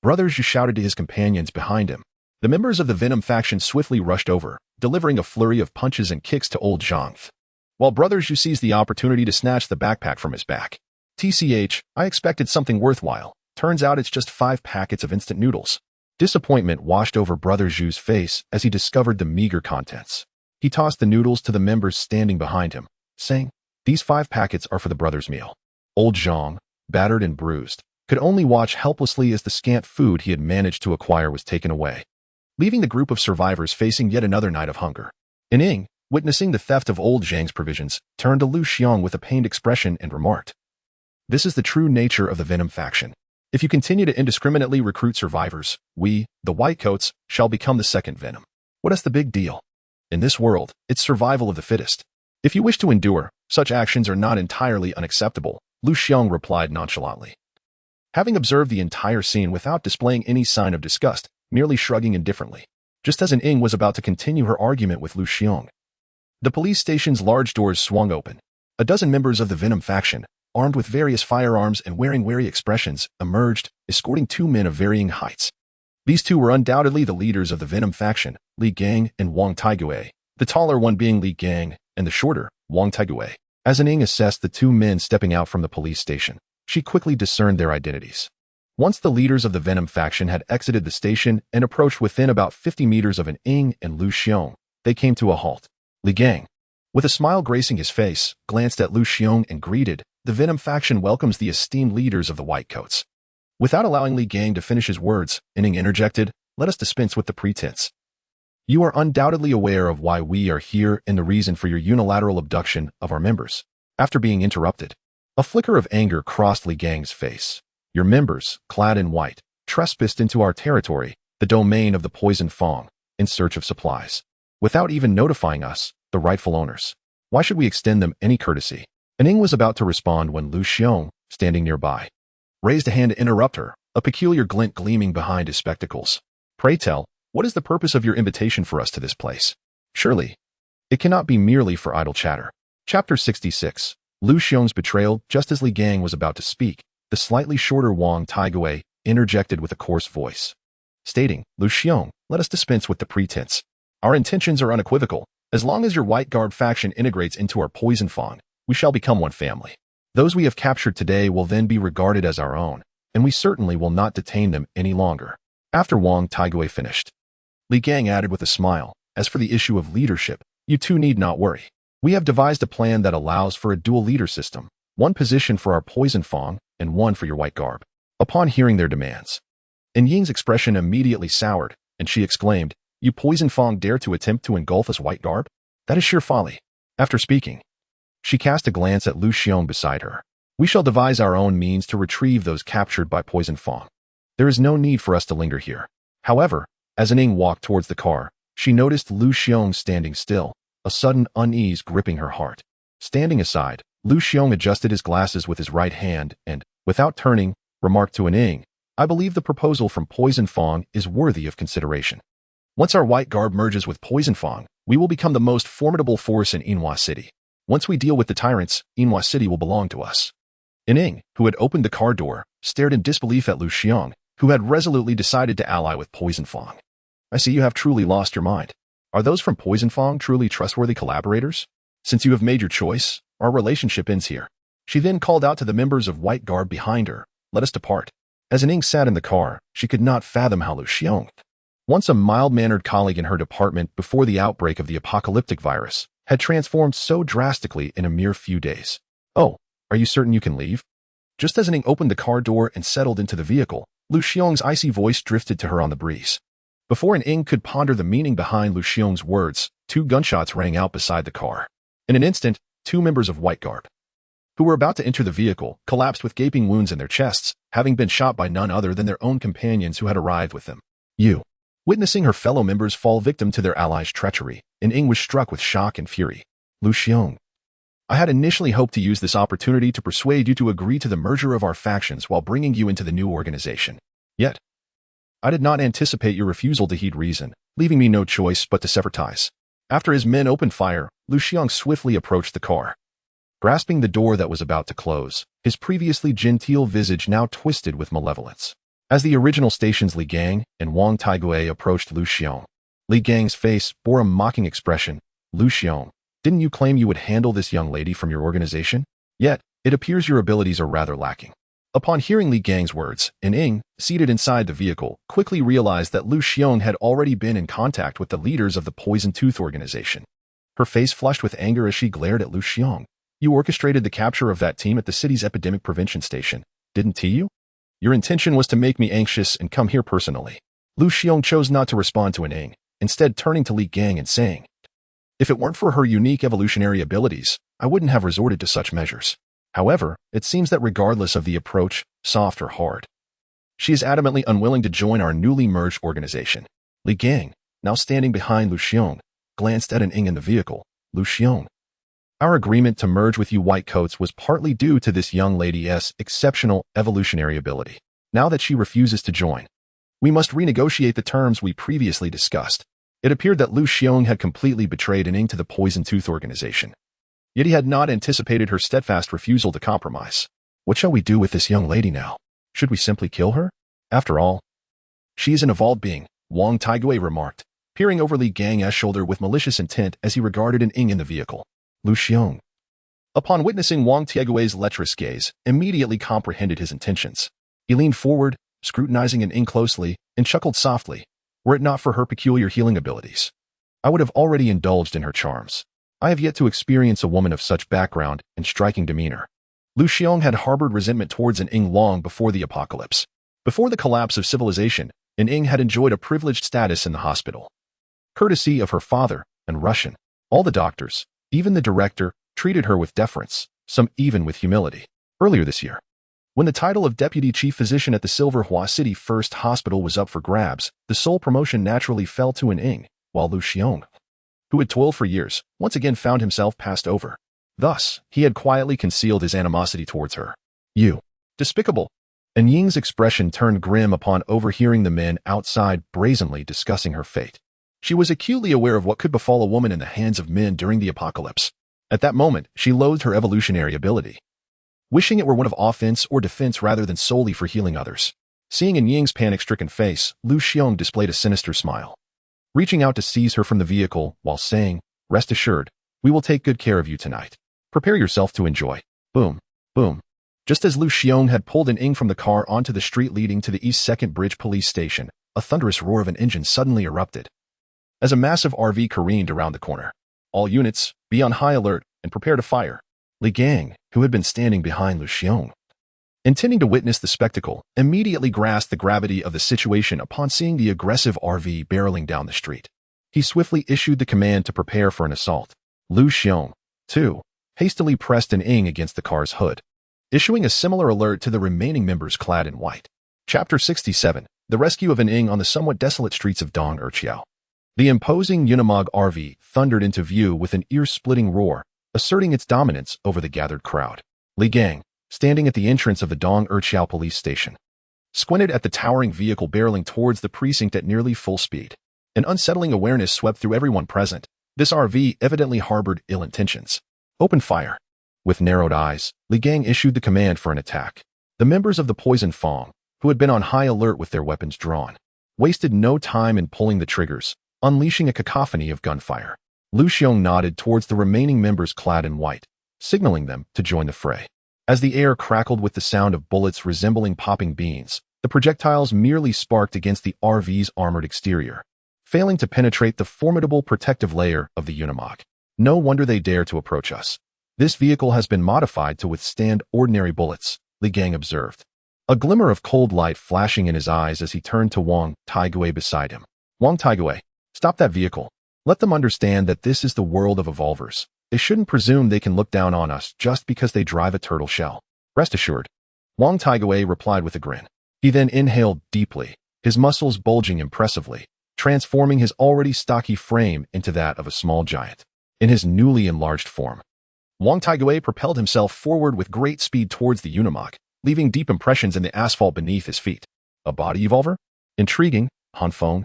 Brother Zhu shouted to his companions behind him. The members of the Venom faction swiftly rushed over, delivering a flurry of punches and kicks to old Zhang, while Brother Zhu seized the opportunity to snatch the backpack from his back. TCH, I expected something worthwhile. Turns out it's just 5 packets of instant noodles. Disappointment washed over Brother Zhu's face as he discovered the meager contents. He tossed the noodles to the members standing behind him, saying, "These 5 packets are for the brothers' meal." Old Zhang, battered and bruised, could only watch helplessly as the scant food he had managed to acquire was taken away, leaving the group of survivors facing yet another night of hunger. Ning, witnessing the theft of old Zhang's provisions, turned to Lu Xiong with a pained expression and remarked, "This is the true nature of the Venom faction. If you continue to indiscriminately recruit survivors, we, the Whitecoats, shall become the second Venom. What is the big deal? In this world, it's survival of the fittest. If you wish to endure, such actions are not entirely unacceptable," Lu Xiong replied nonchalantly. Having observed the entire scene without displaying any sign of disgust, merely shrugging indifferently, just as Ning was about to continue her argument with Lu Xiong, the police station's large doors swung open. A dozen members of the Venom faction, armed with various firearms and wearing wary expressions, emerged, escorting 2 men of varying heights. These 2 were undoubtedly the leaders of the Venom faction, Li Gang and Wang Taigui, the taller one being Li Gang and the shorter, Wang Taigui. As Ning assessed the 2 men stepping out from the police station, she quickly discerned their identities. Once the leaders of the Venom faction had exited the station and approached within about 50 meters of Ning and Lu Xiong, they came to a halt. Li Gang, with a smile gracing his face, glanced at Lu Xiong and greeted, "The Venom faction welcomes the esteemed leaders of the Whitecoats." Without allowing Li Gang to finish his words, Ning interjected, "Let us dispense with the pretense. You are undoubtedly aware of why we are here and the reason for your unilateral abduction of our members." After being interrupted, a flicker of anger crossed Li Gang's face. "Your members, clad in white, trespassed into our territory, the domain of the Poison Feng, in search of supplies, without even notifying us, the rightful owners. Why should we extend them any courtesy?" Ning was about to respond when Lu Xiong, standing nearby, raised a hand to interrupt her, a peculiar glint gleaming behind his spectacles. "Pray tell, what is the purpose of your invitation for us to this place? Surely, it cannot be merely for idle chatter." Chapter 66. Lu Xiong's betrayal. Just as Li Gang was about to speak, the slightly shorter Wang Taigui interjected with a coarse voice, stating, "Lu Xiong, let us dispense with the pretense. Our intentions are unequivocal. As long as your White Guard faction integrates into our Poison Feng, we shall become one family. Those we have captured today will then be regarded as our own, and we certainly will not detain them any longer." After Wang Taigui finished, Li Gang added with a smile, "As for the issue of leadership, you 2 need not worry. We have devised a plan that allows for a dual leader system, 1 position for our Poison Feng and 1 for your White Garb." Upon hearing their demands, Ying's expression immediately soured, and she exclaimed, "You Poison Feng dare to attempt to engulf us White Garb? That is sheer folly." After speaking, she cast a glance at Lu Xiong beside her. "We shall devise our own means to retrieve those captured by Poison Feng. There is no need for us to linger here." However, as Ning walked towards the car, she noticed Lu Xiong standing still, a sudden unease gripping her heart. Standing aside, Lu Xiong adjusted his glasses with his right hand and, without turning, remarked to Ning, "I believe the proposal from Poison Feng is worthy of consideration. Once our White Garb merges with Poison Feng, we will become the most formidable force in Yinhua City. Once we deal with the tyrants, Yinhua City will belong to us." Ning, who had opened the car door, stared in disbelief at Lu Xiong, who had resolutely decided to ally with Poison Feng. "I see you have truly lost your mind. Are those from Poison Feng truly trustworthy collaborators? Since you have made your choice, our relationship ends here." She then called out to the members of White Garb behind her, "Let us depart." As Ning sat in the car, she could not fathom how Lu Xiong, once a mild-mannered colleague in her department before the outbreak of the apocalyptic virus, had transformed so drastically in a mere few days. "Oh, are you certain you can leave?" Just as Ning opened the car door and settled into the vehicle, Lu Xiong's icy voice drifted to her on the breeze. Before Ning could ponder the meaning behind Lu Xiong's words, 2 gunshots rang out beside the car. In an instant, 2 members of White Garb, who were about to enter the vehicle, collapsed with gaping wounds in their chests, having been shot by none other than their own companions who had arrived with them. Witnessing her fellow members fall victim to their allies' treachery, Ning was struck with shock and fury. "Lu Xiong, I had initially hoped to use this opportunity to persuade you to agree to the merger of our factions while bringing you into the new organization. Yet, I did not anticipate your refusal to heed reason, leaving me no choice but to sever ties. After his men opened fire, Lu Xiong swiftly approached the car. Grasping the door that was about to close, his previously genteel visage now twisted with malevolence. As the original station's Li Gang and Wang Taigui approached Lu Xiong, Li Gang's face bore a mocking expression. Lu Xiong, didn't you claim you would handle this young lady from your organization? Yet, it appears your abilities are rather lacking. Upon hearing Li Gang's words, Ing, seated inside the vehicle, quickly realized that Lu Xiong had already been in contact with the leaders of the Poison Tooth organization. Her face flushed with anger as she glared at Lu Xiong. You orchestrated the capture of that team at the city's epidemic prevention station, didn't you? Your intention was to make me anxious and come here personally. Lu Xiong chose not to respond to Ing, instead turning to Li Gang and saying, if it weren't for her unique evolutionary abilities, I wouldn't have resorted to such measures. However, it seems that regardless of the approach, soft or hard, she is adamantly unwilling to join our newly merged organization. Li Gang, now standing behind Lu Xiong, glanced at Ing in the vehicle. Lu Xiong, our agreement to merge with you whitecoats was partly due to this young lady's exceptional evolutionary ability. Now that she refuses to join, we must renegotiate the terms we previously discussed. It appeared that Lu Xiong had completely betrayed Ing to the Poison Tooth organization. Yet he had not anticipated her steadfast refusal to compromise. What shall we do with this young lady now? Should we simply kill her? After all, she is an evolved being, Wang Taigui remarked, peering over Li Gang's shoulder with malicious intent as he regarded Ing in the vehicle. Lu Xiong, upon witnessing Wang Taigui's lecherous gaze, immediately comprehended his intentions. He leaned forward, scrutinizing Ing closely, and chuckled softly. Were it not for her peculiar healing abilities, I would have already indulged in her charms. I have yet to experience a woman of such background and striking demeanor. Lu Xiong had harbored resentment towards Ing long before the apocalypse. Before the collapse of civilization, Ing had enjoyed a privileged status in the hospital. Courtesy of her father and Russian, all the doctors, even the director, treated her with deference, some even with humility. Earlier this year, when the title of Deputy Chief Physician at the Silverhua City First Hospital was up for grabs, the sole promotion naturally fell to Ing, while Lu Xiong, who had toiled for years, once again found himself passed over. Thus, he had quietly concealed his animosity towards her. You, despicable. Ying's expression turned grim upon overhearing the men outside brazenly discussing her fate. She was acutely aware of what could befall a woman in the hands of men during the apocalypse. At that moment, she loathed her evolutionary ability, wishing it were one of offense or defense rather than solely for healing others. Seeing Ying's panic-stricken face, Lu Xiong displayed a sinister smile, reaching out to seize her from the vehicle while saying, rest assured, we will take good care of you tonight. Prepare yourself to enjoy. Boom, boom. Just as Lu Xiong had pulled Ing from the car onto the street leading to the East 2nd Bridge police station, a thunderous roar of an engine suddenly erupted as a massive RV careened around the corner. All units, be on high alert and prepare to fire. Li Gang, who had been standing behind Lu Xiong, intending to witness the spectacle, immediately grasped the gravity of the situation upon seeing the aggressive RV barreling down the street. He swiftly issued the command to prepare for an assault. Lu Xiong, too, hastily pressed Ing against the car's hood, issuing a similar alert to the remaining members clad in white. Chapter 67, The Rescue of Ing on the somewhat desolate streets of Dong Erqiao. The imposing Unimog RV thundered into view with an ear-splitting roar, asserting its dominance over the gathered crowd. Li Gang, standing at the entrance of the Dong Erqiao police station, squinted at the towering vehicle barreling towards the precinct at nearly full speed. An unsettling awareness swept through everyone present. This RV evidently harbored ill intentions. Open fire. With narrowed eyes, Li Gang issued the command for an attack. The members of the Poison Feng, who had been on high alert with their weapons drawn, wasted no time in pulling the triggers, unleashing a cacophony of gunfire. Lu Xiong nodded towards the remaining members clad in white, signaling them to join the fray. As the air crackled with the sound of bullets resembling popping beans, the projectiles merely sparked against the RV's armored exterior, failing to penetrate the formidable protective layer of the Unimog. No wonder they dare to approach us. This vehicle has been modified to withstand ordinary bullets, Li Gang observed, a glimmer of cold light flashing in his eyes as he turned to Wang Taigui beside him. Wang Taigui, stop that vehicle. Let them understand that this is the world of evolvers. They shouldn't presume they can look down on us just because they drive a turtle shell. Rest assured. Wang Taigui replied with a grin. He then inhaled deeply, his muscles bulging impressively, transforming his already stocky frame into that of a small giant. In his newly enlarged form, Wang Taiguei propelled himself forward with great speed towards the Unimog, leaving deep impressions in the asphalt beneath his feet. A body evolver? Intriguing, Han Feng,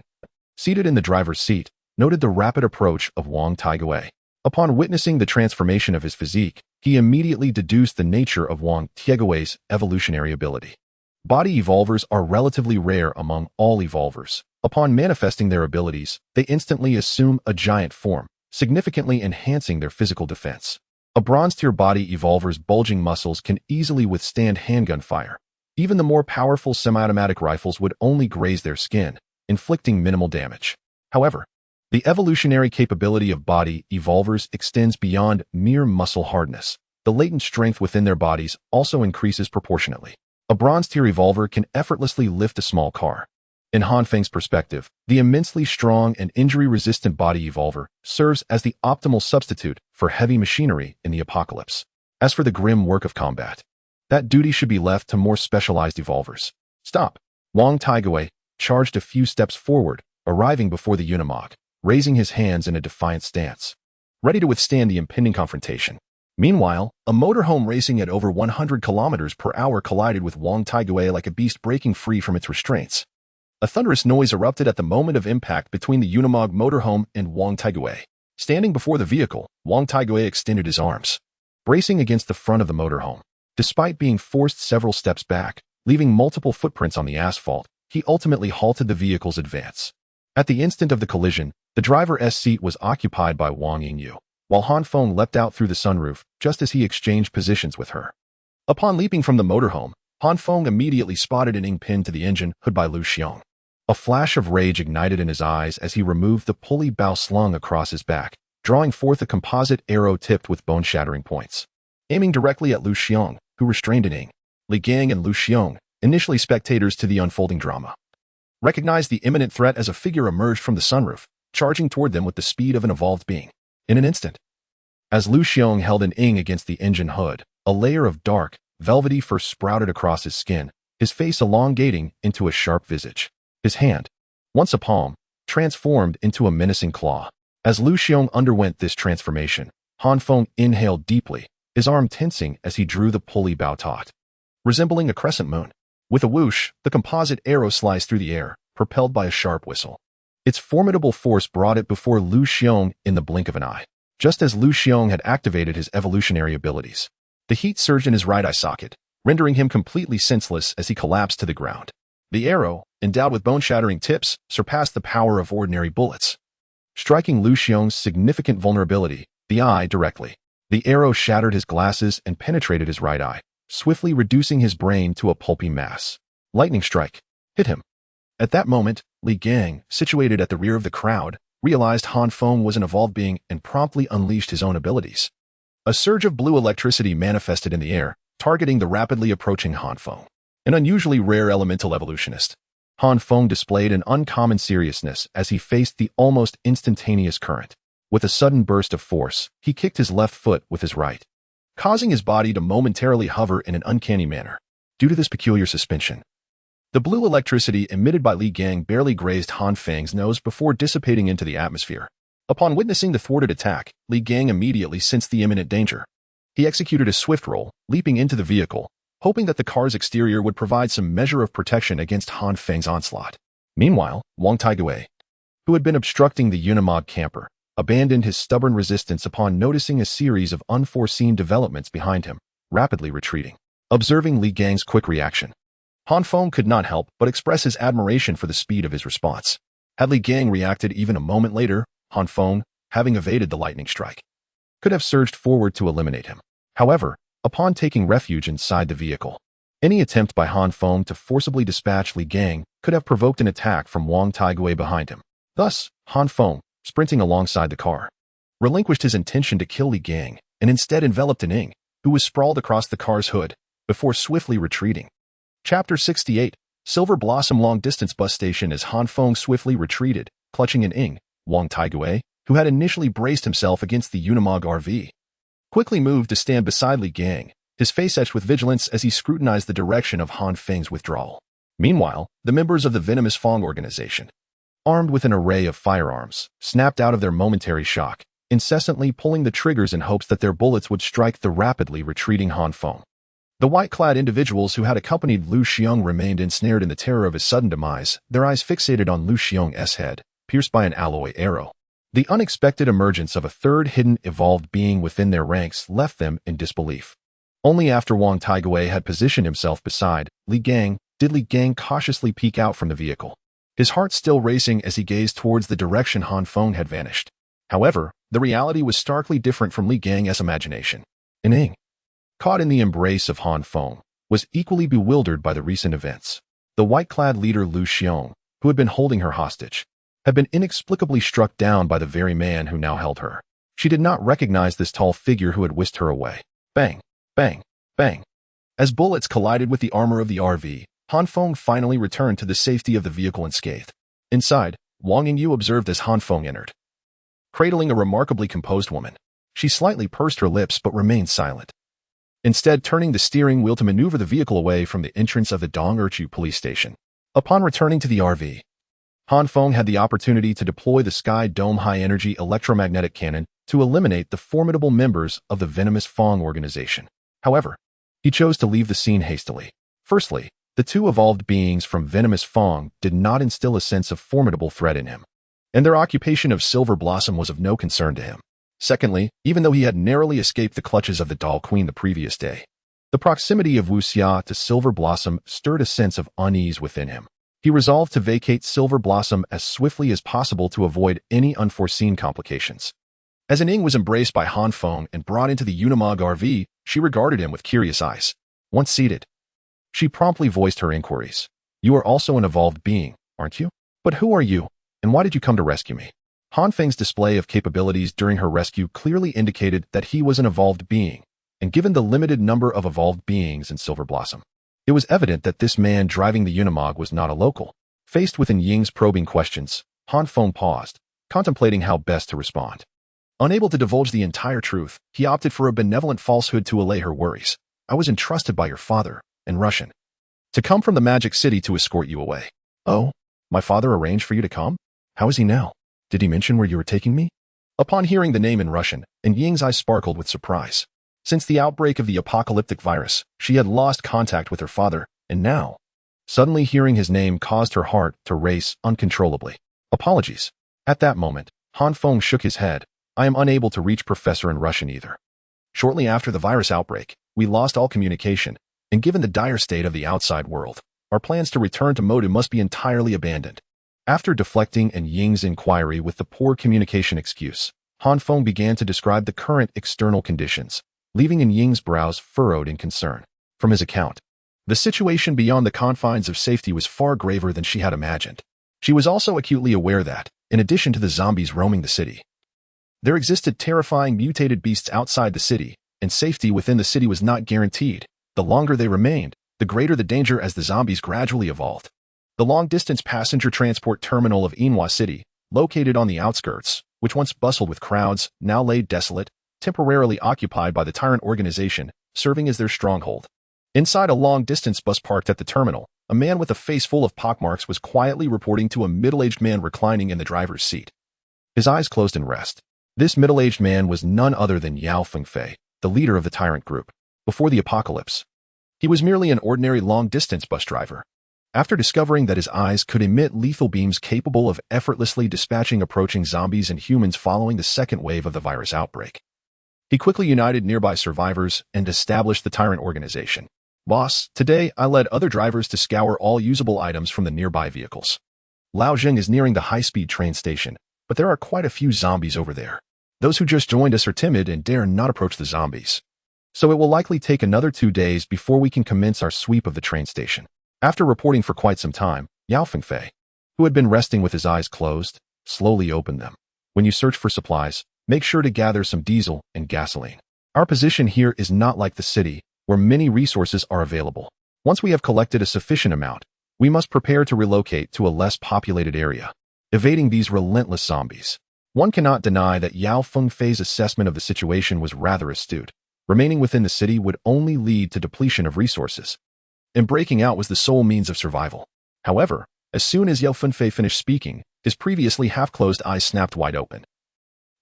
seated in the driver's seat, noted the rapid approach of Wang Taiguei. Upon witnessing the transformation of his physique, he immediately deduced the nature of Wang Taiguei's evolutionary ability. Body evolvers are relatively rare among all evolvers. Upon manifesting their abilities, they instantly assume a giant form, significantly enhancing their physical defense. A bronze-tier body evolver's bulging muscles can easily withstand handgun fire. Even the more powerful semi-automatic rifles would only graze their skin, inflicting minimal damage. However, the evolutionary capability of body evolvers extends beyond mere muscle hardness. The latent strength within their bodies also increases proportionately. A bronze-tier evolver can effortlessly lift a small car. In Han Feng's perspective, the immensely strong and injury-resistant body evolver serves as the optimal substitute for heavy machinery in the apocalypse. As for the grim work of combat, that duty should be left to more specialized evolvers. Stop! Wang Taiguei charged a few steps forward, arriving before the Unimog, raising his hands in a defiant stance, ready to withstand the impending confrontation. Meanwhile, a motorhome racing at over 100 kilometers per hour collided with Wang Taiguei like a beast breaking free from its restraints. A thunderous noise erupted at the moment of impact between the Unimog motorhome and Wang Taiguei. Standing before the vehicle, Wang Taiguei extended his arms, bracing against the front of the motorhome. Despite being forced several steps back, leaving multiple footprints on the asphalt, he ultimately halted the vehicle's advance. At the instant of the collision, the driver's seat was occupied by Wang Yingyu, while Han Feng leapt out through the sunroof just as he exchanged positions with her. Upon leaping from the motorhome, Han Feng immediately spotted an ing pinned to the engine hood by Lu Xiong. A flash of rage ignited in his eyes as he removed the pulley bow slung across his back, drawing forth a composite arrow tipped with bone-shattering points. Aiming directly at Lu Xiong, who restrained an ing, Li Gang and Lu Xiong, initially spectators to the unfolding drama, recognized the imminent threat as a figure emerged from the sunroof, charging toward them with the speed of an evolved being. In an instant, as Lu Xiong held an ing against the engine hood, a layer of dark, velvety fur sprouted across his skin, his face elongating into a sharp visage. His hand, once a palm, transformed into a menacing claw. As Lu Xiong underwent this transformation, Han Feng inhaled deeply, his arm tensing as he drew the pulley bow taut, resembling a crescent moon. With a whoosh, the composite arrow sliced through the air, propelled by a sharp whistle. Its formidable force brought it before Lu Xiong in the blink of an eye. Just as Lu Xiong had activated his evolutionary abilities, the heat surged in his right eye socket, rendering him completely senseless as he collapsed to the ground. The arrow, endowed with bone-shattering tips, surpassed the power of ordinary bullets. Striking Lu Xiong's significant vulnerability, the eye directly, the arrow shattered his glasses and penetrated his right eye, swiftly reducing his brain to a pulpy mass. Lightning strike hit him. At that moment, Li Gang, situated at the rear of the crowd, realized Han Feng was an evolved being and promptly unleashed his own abilities. A surge of blue electricity manifested in the air, targeting the rapidly approaching Han Feng. An unusually rare elemental evolutionist, Han Feng displayed an uncommon seriousness as he faced the almost instantaneous current. With a sudden burst of force, he kicked his left foot with his right, causing his body to momentarily hover in an uncanny manner. Due to this peculiar suspension, the blue electricity emitted by Li Gang barely grazed Han Feng's nose before dissipating into the atmosphere. Upon witnessing the thwarted attack, Li Gang immediately sensed the imminent danger. He executed a swift roll, leaping into the vehicle, hoping that the car's exterior would provide some measure of protection against Han Feng's onslaught. Meanwhile, Wang Taiguei, who had been obstructing the Unimog camper, abandoned his stubborn resistance upon noticing a series of unforeseen developments behind him, rapidly retreating. Observing Li Gang's quick reaction, Han Feng could not help but express his admiration for the speed of his response. Had Li Gang reacted even a moment later, Han Feng, having evaded the lightning strike, could have surged forward to eliminate him. However, upon taking refuge inside the vehicle, any attempt by Han Feng to forcibly dispatch Li Gang could have provoked an attack from Wang Taiguei behind him. Thus, Han Feng, sprinting alongside the car, relinquished his intention to kill Li Gang and instead enveloped an ing, who was sprawled across the car's hood, before swiftly retreating. Chapter 68, Silver Blossom Long-Distance Bus Station. As Han Feng swiftly retreated, clutching an ing, Wang Taiguei, who had initially braced himself against the Unimog RV, quickly moved to stand beside Li Gang, his face etched with vigilance as he scrutinized the direction of Han Feng's withdrawal. Meanwhile, the members of the Venomous Fong organization, armed with an array of firearms, snapped out of their momentary shock, incessantly pulling the triggers in hopes that their bullets would strike the rapidly retreating Han Feng. The white-clad individuals who had accompanied Lu Xiong remained ensnared in the terror of his sudden demise, their eyes fixated on Lu Xiong's head, pierced by an alloy arrow. The unexpected emergence of a third hidden evolved being within their ranks left them in disbelief. Only after Wang Taigui had positioned himself beside Li Gang did Li Gang cautiously peek out from the vehicle, his heart still racing as he gazed towards the direction Han Feng had vanished. However, the reality was starkly different from Li Gang's imagination. Ning, caught in the embrace of Han Feng, was equally bewildered by the recent events. The white-clad leader Lu Xiong, who had been holding her hostage, had been inexplicably struck down by the very man who now held her. She did not recognize this tall figure who had whisked her away. Bang, bang, bang. As bullets collided with the armor of the RV, Han Feng finally returned to the safety of the vehicle unscathed. Inside, Wang Yingyu observed as Han Feng entered. Cradling a remarkably composed woman, she slightly pursed her lips but remained silent, instead turning the steering wheel to maneuver the vehicle away from the entrance of the Dong'erchu police station. Upon returning to the RV, Han Feng had the opportunity to deploy the Sky Dome high-energy electromagnetic cannon to eliminate the formidable members of the venomous Feng organization. However, he chose to leave the scene hastily. Firstly, the two evolved beings from venomous Feng did not instill a sense of formidable threat in him, and their occupation of Silver Blossom was of no concern to him. Secondly, even though he had narrowly escaped the clutches of the Doll Queen the previous day, the proximity of Wu Xia to Silver Blossom stirred a sense of unease within him. He resolved to vacate Silver Blossom as swiftly as possible to avoid any unforeseen complications. As Ning was embraced by Han Feng and brought into the Unimog RV, she regarded him with curious eyes. Once seated, she promptly voiced her inquiries. "You are also an evolved being, aren't you? But who are you, and why did you come to rescue me?" Han Feng's display of capabilities during her rescue clearly indicated that he was an evolved being, and given the limited number of evolved beings in Silver Blossom, it was evident that this man driving the Unimog was not a local. Faced with Ying's probing questions, Han Feng paused, contemplating how best to respond. Unable to divulge the entire truth, he opted for a benevolent falsehood to allay her worries. "I was entrusted by your father, in Russian, to come from the Magic City to escort you away." "Oh, my father arranged for you to come? How is he now? Did he mention where you were taking me?" Upon hearing the name in Russian, Ying's eyes sparkled with surprise. Since the outbreak of the apocalyptic virus, she had lost contact with her father, and now, suddenly hearing his name caused her heart to race uncontrollably. "Apologies." At that moment, Han Feng shook his head. "I am unable to reach Professor in Russian either. Shortly after the virus outbreak, we lost all communication, and given the dire state of the outside world, our plans to return to Modu must be entirely abandoned." After deflecting Ying's inquiry with the poor communication excuse, Han Feng began to describe the current external conditions, leaving Ying's brows furrowed in concern. From his account, the situation beyond the confines of safety was far graver than she had imagined. She was also acutely aware that, in addition to the zombies roaming the city, there existed terrifying mutated beasts outside the city, and safety within the city was not guaranteed. The longer they remained, the greater the danger as the zombies gradually evolved. The long-distance passenger transport terminal of Inhua City, located on the outskirts, which once bustled with crowds, now lay desolate, temporarily occupied by the tyrant organization, serving as their stronghold. Inside a long-distance bus parked at the terminal, a man with a face full of pockmarks was quietly reporting to a middle-aged man reclining in the driver's seat. His eyes closed in rest. This middle-aged man was none other than Yao Fengfei, the leader of the tyrant group. Before the apocalypse, he was merely an ordinary long-distance bus driver. After discovering that his eyes could emit lethal beams capable of effortlessly dispatching approaching zombies and humans following the second wave of the virus outbreak, he quickly united nearby survivors and established the tyrant organization. "Boss, today I led other drivers to scour all usable items from the nearby vehicles. Laojing is nearing the high-speed train station, but there are quite a few zombies over there. Those who just joined us are timid and dare not approach the zombies. So it will likely take another 2 days before we can commence our sweep of the train station." After reporting for quite some time, Yao Fengfei, who had been resting with his eyes closed, slowly opened them. "When you search for supplies, make sure to gather some diesel and gasoline. Our position here is not like the city, where many resources are available. Once we have collected a sufficient amount, we must prepare to relocate to a less populated area, evading these relentless zombies." One cannot deny that Yao Fengfei's assessment of the situation was rather astute. Remaining within the city would only lead to depletion of resources, and breaking out was the sole means of survival. However, as soon as Yao Fengfei finished speaking, his previously half-closed eyes snapped wide open.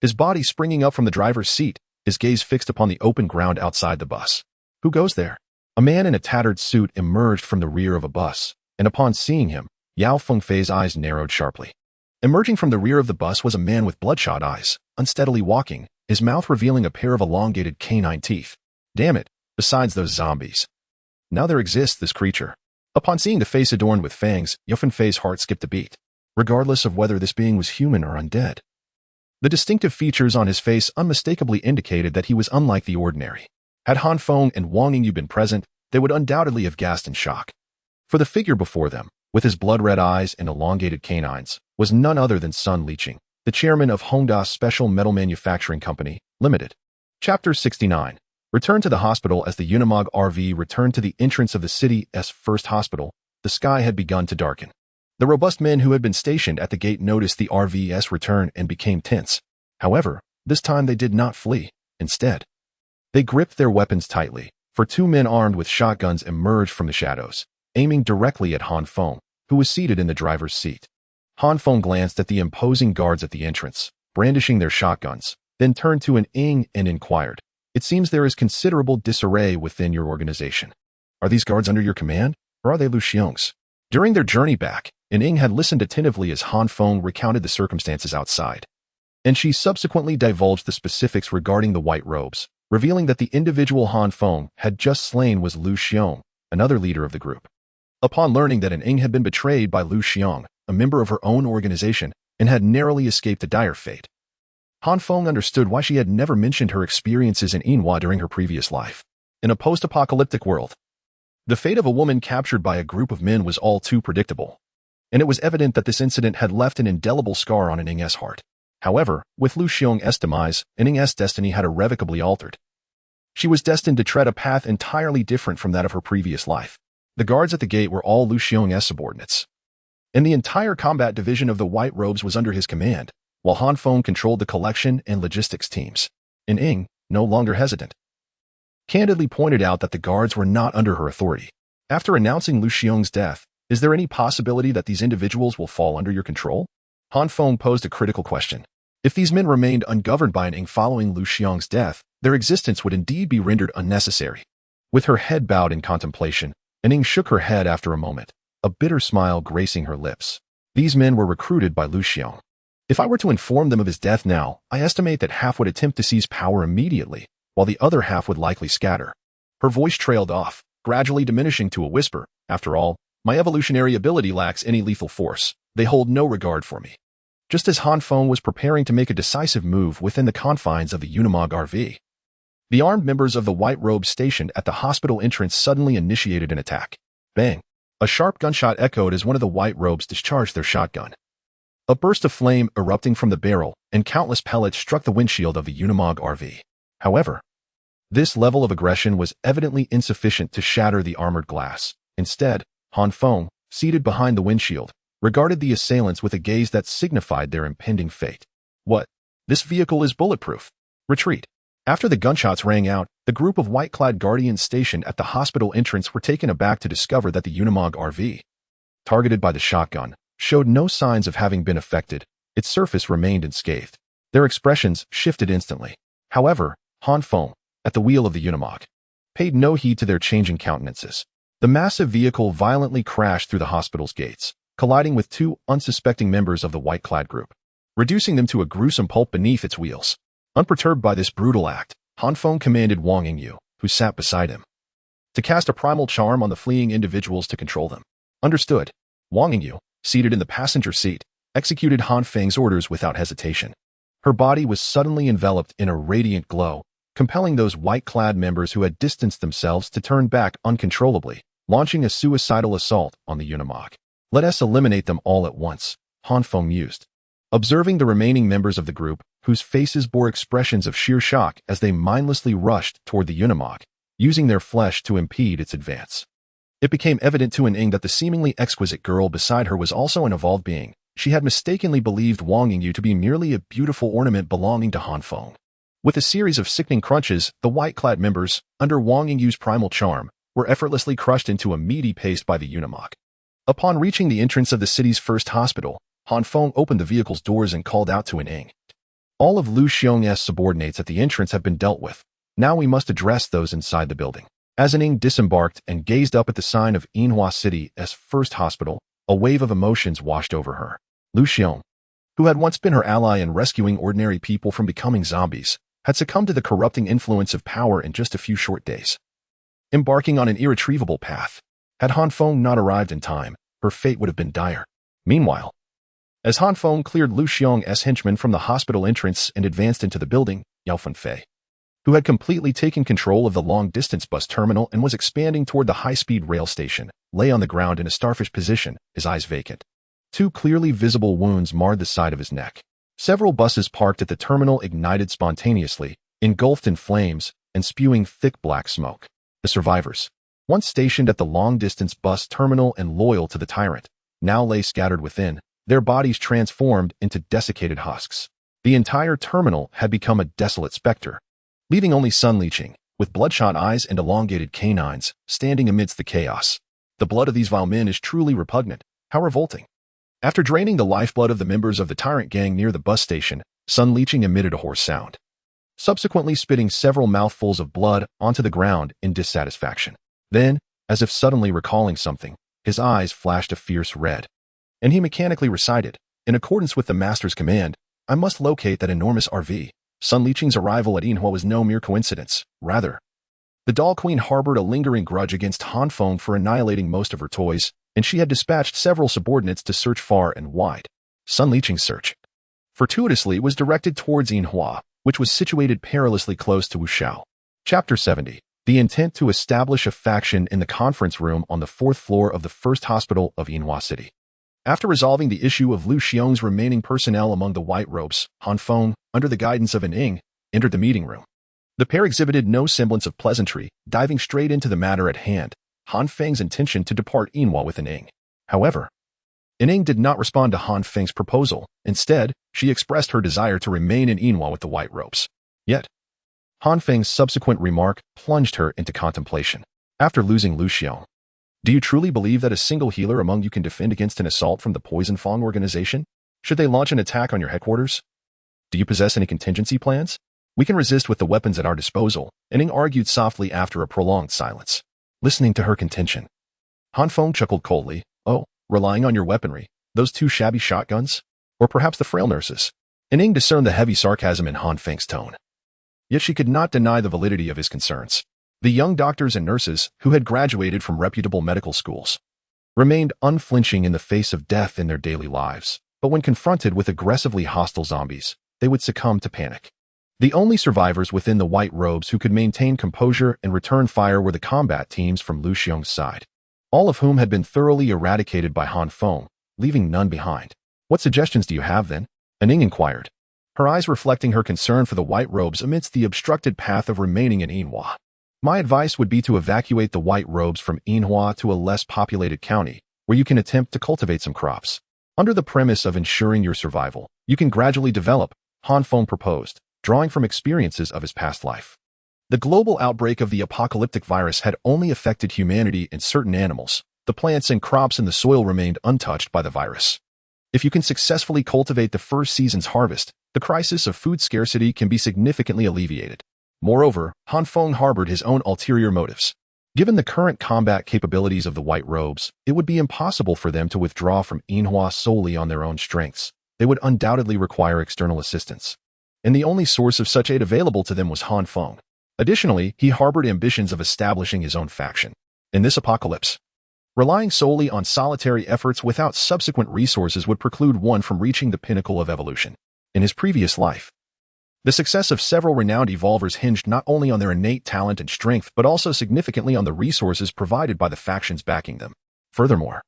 his body springing up from the driver's seat, his gaze fixed upon the open ground outside the bus. Who goes there? A man in a tattered suit emerged from the rear of a bus, and upon seeing him, Yao Fengfei's eyes narrowed sharply. Emerging from the rear of the bus was a man with bloodshot eyes, unsteadily walking, his mouth revealing a pair of elongated canine teeth. Damn it, besides those zombies. Now there exists this creature. Upon seeing the face adorned with fangs, Yao Fengfei's heart skipped a beat, regardless of whether this being was human or undead. The distinctive features on his face unmistakably indicated that he was unlike the ordinary. Had Han Feng and Wang Yingyu been present, they would undoubtedly have gasped in shock. For the figure before them, with his blood-red eyes and elongated canines, was none other than Sun Liqing, the chairman of Hongda's Special Metal Manufacturing Company, Limited. Chapter 69. Return to the hospital. As the Unimog RV returned to the entrance of the city's first hospital, the sky had begun to darken. The robust men who had been stationed at the gate noticed the RV's return and became tense. However, this time they did not flee. Instead, they gripped their weapons tightly, for two men armed with shotguns emerged from the shadows, aiming directly at Han Feng, who was seated in the driver's seat. Han Feng glanced at the imposing guards at the entrance, brandishing their shotguns, then turned to an Ing and inquired, "It seems there is considerable disarray within your organization. Are these guards under your command, or are they Lu Xiong's?" During their journey back, An Ing had listened attentively as Han Feng recounted the circumstances outside, and she subsequently divulged the specifics regarding the white robes, revealing that the individual Han Feng had just slain was Lu Xiong, another leader of the group. Upon learning that An Ing had been betrayed by Lu Xiong, a member of her own organization, and had narrowly escaped a dire fate, Han Feng understood why she had never mentioned her experiences in Yinhua during her previous life. In a post-apocalyptic world, the fate of a woman captured by a group of men was all too predictable, and it was evident that this incident had left an indelible scar on An Ing's heart. However, with Lu Xiong's demise, An Ing's destiny had irrevocably altered. She was destined to tread a path entirely different from that of her previous life. The guards at the gate were all Lu Xiong's subordinates, and the entire combat division of the White Robes was under his command, while Han Feng controlled the collection and logistics teams. An Ing, no longer hesitant, candidly pointed out that the guards were not under her authority. After announcing Lu Xiong's death, is there any possibility that these individuals will fall under your control? Han Feng posed a critical question. If these men remained ungoverned by An Ing following Lu Xiong's death, their existence would indeed be rendered unnecessary. With her head bowed in contemplation, An Ing shook her head after a moment, a bitter smile gracing her lips. These men were recruited by Lu Xiong. If I were to inform them of his death now, I estimate that half would attempt to seize power immediately, while the other half would likely scatter. Her voice trailed off, gradually diminishing to a whisper. After all, my evolutionary ability lacks any lethal force. They hold no regard for me. Just as Han Feng was preparing to make a decisive move within the confines of the Unimog RV, the armed members of the White Robes stationed at the hospital entrance suddenly initiated an attack. Bang! A sharp gunshot echoed as one of the White Robes discharged their shotgun. A burst of flame erupting from the barrel, and countless pellets struck the windshield of the Unimog RV. However, this level of aggression was evidently insufficient to shatter the armored glass. Instead, Han Feng, seated behind the windshield, regarded the assailants with a gaze that signified their impending fate. What? This vehicle is bulletproof. Retreat. After the gunshots rang out, the group of white-clad guardians stationed at the hospital entrance were taken aback to discover that the Unimog RV, targeted by the shotgun, showed no signs of having been affected. Its surface remained unscathed. Their expressions shifted instantly. However, Han Feng, at the wheel of the Unimog, paid no heed to their changing countenances. The massive vehicle violently crashed through the hospital's gates, colliding with two unsuspecting members of the white-clad group, reducing them to a gruesome pulp beneath its wheels. Unperturbed by this brutal act, Han Feng commanded Wang Yingyu, who sat beside him, to cast a primal charm on the fleeing individuals to control them. Understood. Wang Yingyu, seated in the passenger seat, executed Han Feng's orders without hesitation. Her body was suddenly enveloped in a radiant glow, compelling those white-clad members who had distanced themselves to turn back uncontrollably, launching a suicidal assault on the Unimog. Let us eliminate them all at once, Han Feng mused, observing the remaining members of the group, whose faces bore expressions of sheer shock as they mindlessly rushed toward the Unimog, using their flesh to impede its advance. It became evident to An Ing that the seemingly exquisite girl beside her was also an evolved being. She had mistakenly believed Wang Yingyu to be merely a beautiful ornament belonging to Han Feng. With a series of sickening crunches, the white-clad members, under Wang Yingyu's primal charm, were effortlessly crushed into a meaty paste by the Unimog. Upon reaching the entrance of the city's first hospital, Han Feng opened the vehicle's doors and called out to An Ing. All of Lu Xiong's subordinates at the entrance have been dealt with. Now we must address those inside the building. As Ning disembarked and gazed up at the sign of Yinhua City as first hospital, a wave of emotions washed over her. Lu Xiong, who had once been her ally in rescuing ordinary people from becoming zombies, had succumbed to the corrupting influence of power in just a few short days. Embarking on an irretrievable path, had Han Feng not arrived in time, her fate would have been dire. Meanwhile, as Han Feng cleared Lu Xiong's henchmen from the hospital entrance and advanced into the building, Yao Fenfei, who had completely taken control of the long-distance bus terminal and was expanding toward the high-speed rail station, lay on the ground in a starfish position, his eyes vacant. Two clearly visible wounds marred the side of his neck. Several buses parked at the terminal ignited spontaneously, engulfed in flames and spewing thick black smoke. The survivors, once stationed at the long-distance bus terminal and loyal to the tyrant, now lay scattered within, their bodies transformed into desiccated husks. The entire terminal had become a desolate specter, leaving only Sun Liqing, with bloodshot eyes and elongated canines, standing amidst the chaos. The blood of these vile men is truly repugnant. How revolting. After draining the lifeblood of the members of the tyrant gang near the bus station, Sun Liqing emitted a hoarse sound, subsequently spitting several mouthfuls of blood onto the ground in dissatisfaction. Then, as if suddenly recalling something, his eyes flashed a fierce red, and he mechanically recited, in accordance with the master's command, I must locate that enormous RV. Sun Liqing's arrival at Yinhua was no mere coincidence. Rather, the doll queen harbored a lingering grudge against Han Feng for annihilating most of her toys, and she had dispatched several subordinates to search far and wide. Sun Liqing's search, fortuitously, was directed towards Yinhua, which was situated perilously close to Wushao. Chapter 70. The intent to establish a faction in the conference room on the 4th floor of the first hospital of Yinhua City. After resolving the issue of Lu Xiong's remaining personnel among the white robes, Han Feng, under the guidance of Ning, entered the meeting room. The pair exhibited no semblance of pleasantry, diving straight into the matter at hand, Han Feng's intention to depart Yinhua with Ning. However, Ning did not respond to Han Feng's proposal. Instead, she expressed her desire to remain in Yinhua with the white robes. Yet, Han Feng's subsequent remark plunged her into contemplation. After losing Lu Xiong, do you truly believe that a single healer among you can defend against an assault from the Poison Fang organization? Should they launch an attack on your headquarters? Do you possess any contingency plans? We can resist with the weapons at our disposal, Ning argued softly after a prolonged silence. Listening to her contention, Han Feng chuckled coldly. Oh, relying on your weaponry, those 2 shabby shotguns? Or perhaps the frail nurses? Ning discerned the heavy sarcasm in Han Feng's tone. Yet she could not deny the validity of his concerns. The young doctors and nurses, who had graduated from reputable medical schools, remained unflinching in the face of death in their daily lives, but when confronted with aggressively hostile zombies, they would succumb to panic. The only survivors within the white robes who could maintain composure and return fire were the combat teams from Lu Xiong's side, all of whom had been thoroughly eradicated by Han Feng, leaving none behind. What suggestions do you have, then? Ning inquired, her eyes reflecting her concern for the white robes amidst the obstructed path of remaining in Yinhua. My advice would be to evacuate the white robes from Yinhua to a less populated county, where you can attempt to cultivate some crops. Under the premise of ensuring your survival, you can gradually develop, Han Feng proposed, drawing from experiences of his past life. The global outbreak of the apocalyptic virus had only affected humanity and certain animals. The plants and crops in the soil remained untouched by the virus. If you can successfully cultivate the first season's harvest, the crisis of food scarcity can be significantly alleviated. Moreover, Han Feng harbored his own ulterior motives. Given the current combat capabilities of the white robes, it would be impossible for them to withdraw from Yinhua solely on their own strengths. They would undoubtedly require external assistance, and the only source of such aid available to them was Han Feng. Additionally, he harbored ambitions of establishing his own faction. In this apocalypse, relying solely on solitary efforts without subsequent resources would preclude one from reaching the pinnacle of evolution. In his previous life, the success of several renowned evolvers hinged not only on their innate talent and strength, but also significantly on the resources provided by the factions backing them. Furthermore,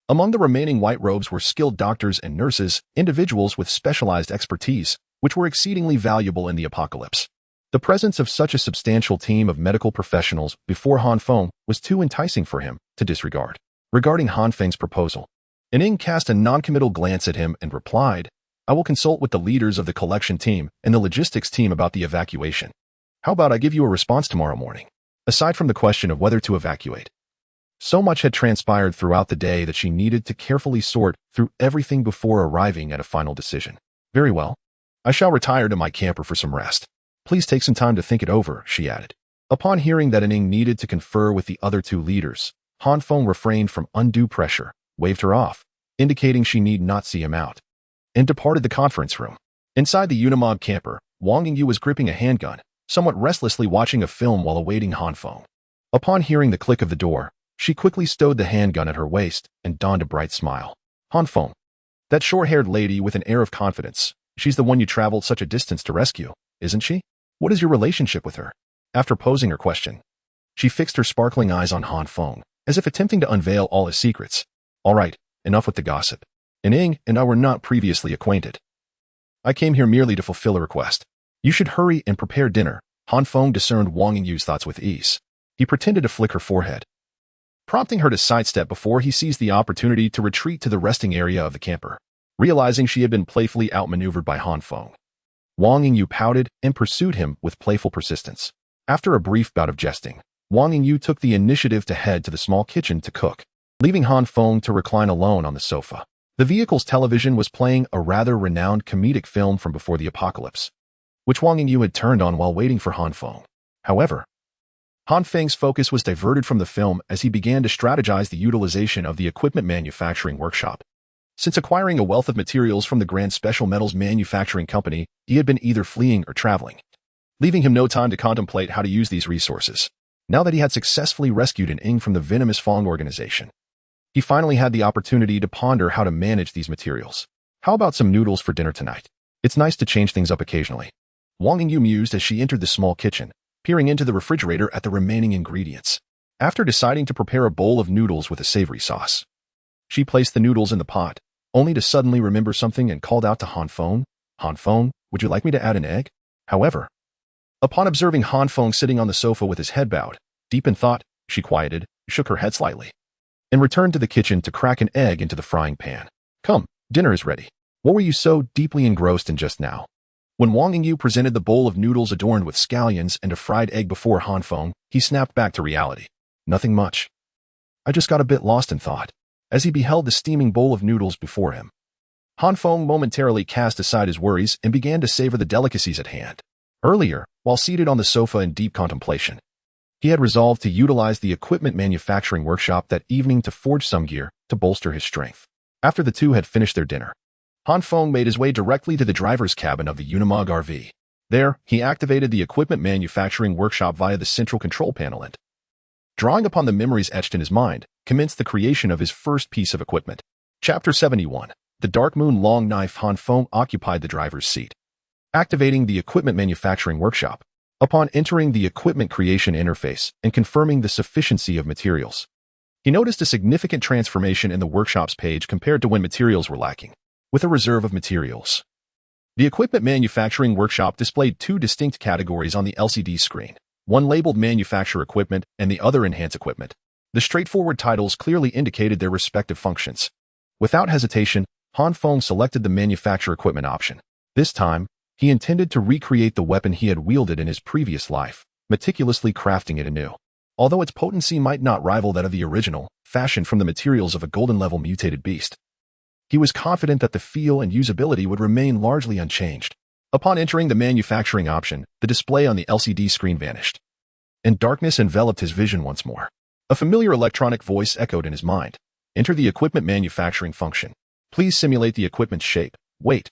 among the remaining white robes were skilled doctors and nurses, individuals with specialized expertise, which were exceedingly valuable in the apocalypse. The presence of such a substantial team of medical professionals before Han Feng was too enticing for him to disregard. Regarding Han Feng's proposal, Ning cast a non-committal glance at him and replied, I will consult with the leaders of the collection team and the logistics team about the evacuation. How about I give you a response tomorrow morning? Aside from the question of whether to evacuate, so much had transpired throughout the day that she needed to carefully sort through everything before arriving at a final decision. Very well. I shall retire to my camper for some rest. Please take some time to think it over, she added. Upon hearing that Ning needed to confer with the other two leaders, Han Feng refrained from undue pressure, waved her off, indicating she need not see him out, and departed the conference room. Inside the Unimog camper, Wang Yingyu was gripping a handgun, somewhat restlessly watching a film while awaiting Han Feng. Upon hearing the click of the door, she quickly stowed the handgun at her waist and donned a bright smile. Han Feng. That short-haired lady with an air of confidence. She's the one you traveled such a distance to rescue, isn't she? What is your relationship with her? After posing her question, she fixed her sparkling eyes on Han Feng, as if attempting to unveil all his secrets. All right, enough with the gossip. Ning and I were not previously acquainted. I came here merely to fulfill a request. You should hurry and prepare dinner. Han Feng discerned Wang Yingyu's thoughts with ease. He pretended to flick her forehead, prompting her to sidestep before he seized the opportunity to retreat to the resting area of the camper. Realizing she had been playfully outmaneuvered by Han Feng, Wang Yingyu pouted and pursued him with playful persistence. After a brief bout of jesting, Wang Yingyu took the initiative to head to the small kitchen to cook, leaving Han Feng to recline alone on the sofa. The vehicle's television was playing a rather renowned comedic film from before the apocalypse, which Wang Yingyu had turned on while waiting for Han Feng. However, Han Feng's focus was diverted from the film as he began to strategize the utilization of the equipment manufacturing workshop. Since acquiring a wealth of materials from the Grand Special Metals Manufacturing Company, he had been either fleeing or traveling, leaving him no time to contemplate how to use these resources. Now that he had successfully rescued Ning from the venomous Feng organization, he finally had the opportunity to ponder how to manage these materials. How about some noodles for dinner tonight? It's nice to change things up occasionally. Wang Yingyu mused as she entered the small kitchen, peering into the refrigerator at the remaining ingredients. After deciding to prepare a bowl of noodles with a savory sauce, she placed the noodles in the pot, only to suddenly remember something and called out to Han Feng. Han Feng, would you like me to add an egg? However, upon observing Han Feng sitting on the sofa with his head bowed, deep in thought, she quieted, shook her head slightly, and returned to the kitchen to crack an egg into the frying pan. Come, dinner is ready. What were you so deeply engrossed in just now? When Wang Yingyu presented the bowl of noodles adorned with scallions and a fried egg before Han Feng, he snapped back to reality. Nothing much. I just got a bit lost in thought, as he beheld the steaming bowl of noodles before him. Han Feng momentarily cast aside his worries and began to savor the delicacies at hand. Earlier, while seated on the sofa in deep contemplation, he had resolved to utilize the equipment manufacturing workshop that evening to forge some gear to bolster his strength. After the two had finished their dinner, Han Feng made his way directly to the driver's cabin of the Unimog RV. There, he activated the equipment manufacturing workshop via the central control panel and, drawing upon the memories etched in his mind, commenced the creation of his first piece of equipment. Chapter 71. The Dark Moon Long Knife. Han Feng occupied the driver's seat, activating the equipment manufacturing workshop. Upon entering the equipment creation interface and confirming the sufficiency of materials, he noticed a significant transformation in the workshop's page compared to when materials were lacking. With a reserve of materials, the equipment manufacturing workshop displayed two distinct categories on the LCD screen, one labeled Manufacture Equipment and the other Enhance Equipment. The straightforward titles clearly indicated their respective functions. Without hesitation, Han Feng selected the Manufacture Equipment option. This time, he intended to recreate the weapon he had wielded in his previous life, meticulously crafting it anew. Although its potency might not rival that of the original, fashioned from the materials of a golden-level mutated beast, he was confident that the feel and usability would remain largely unchanged. Upon entering the manufacturing option, the display on the LCD screen vanished, and darkness enveloped his vision once more. A familiar electronic voice echoed in his mind. Enter the equipment manufacturing function. Please simulate the equipment's shape, weight,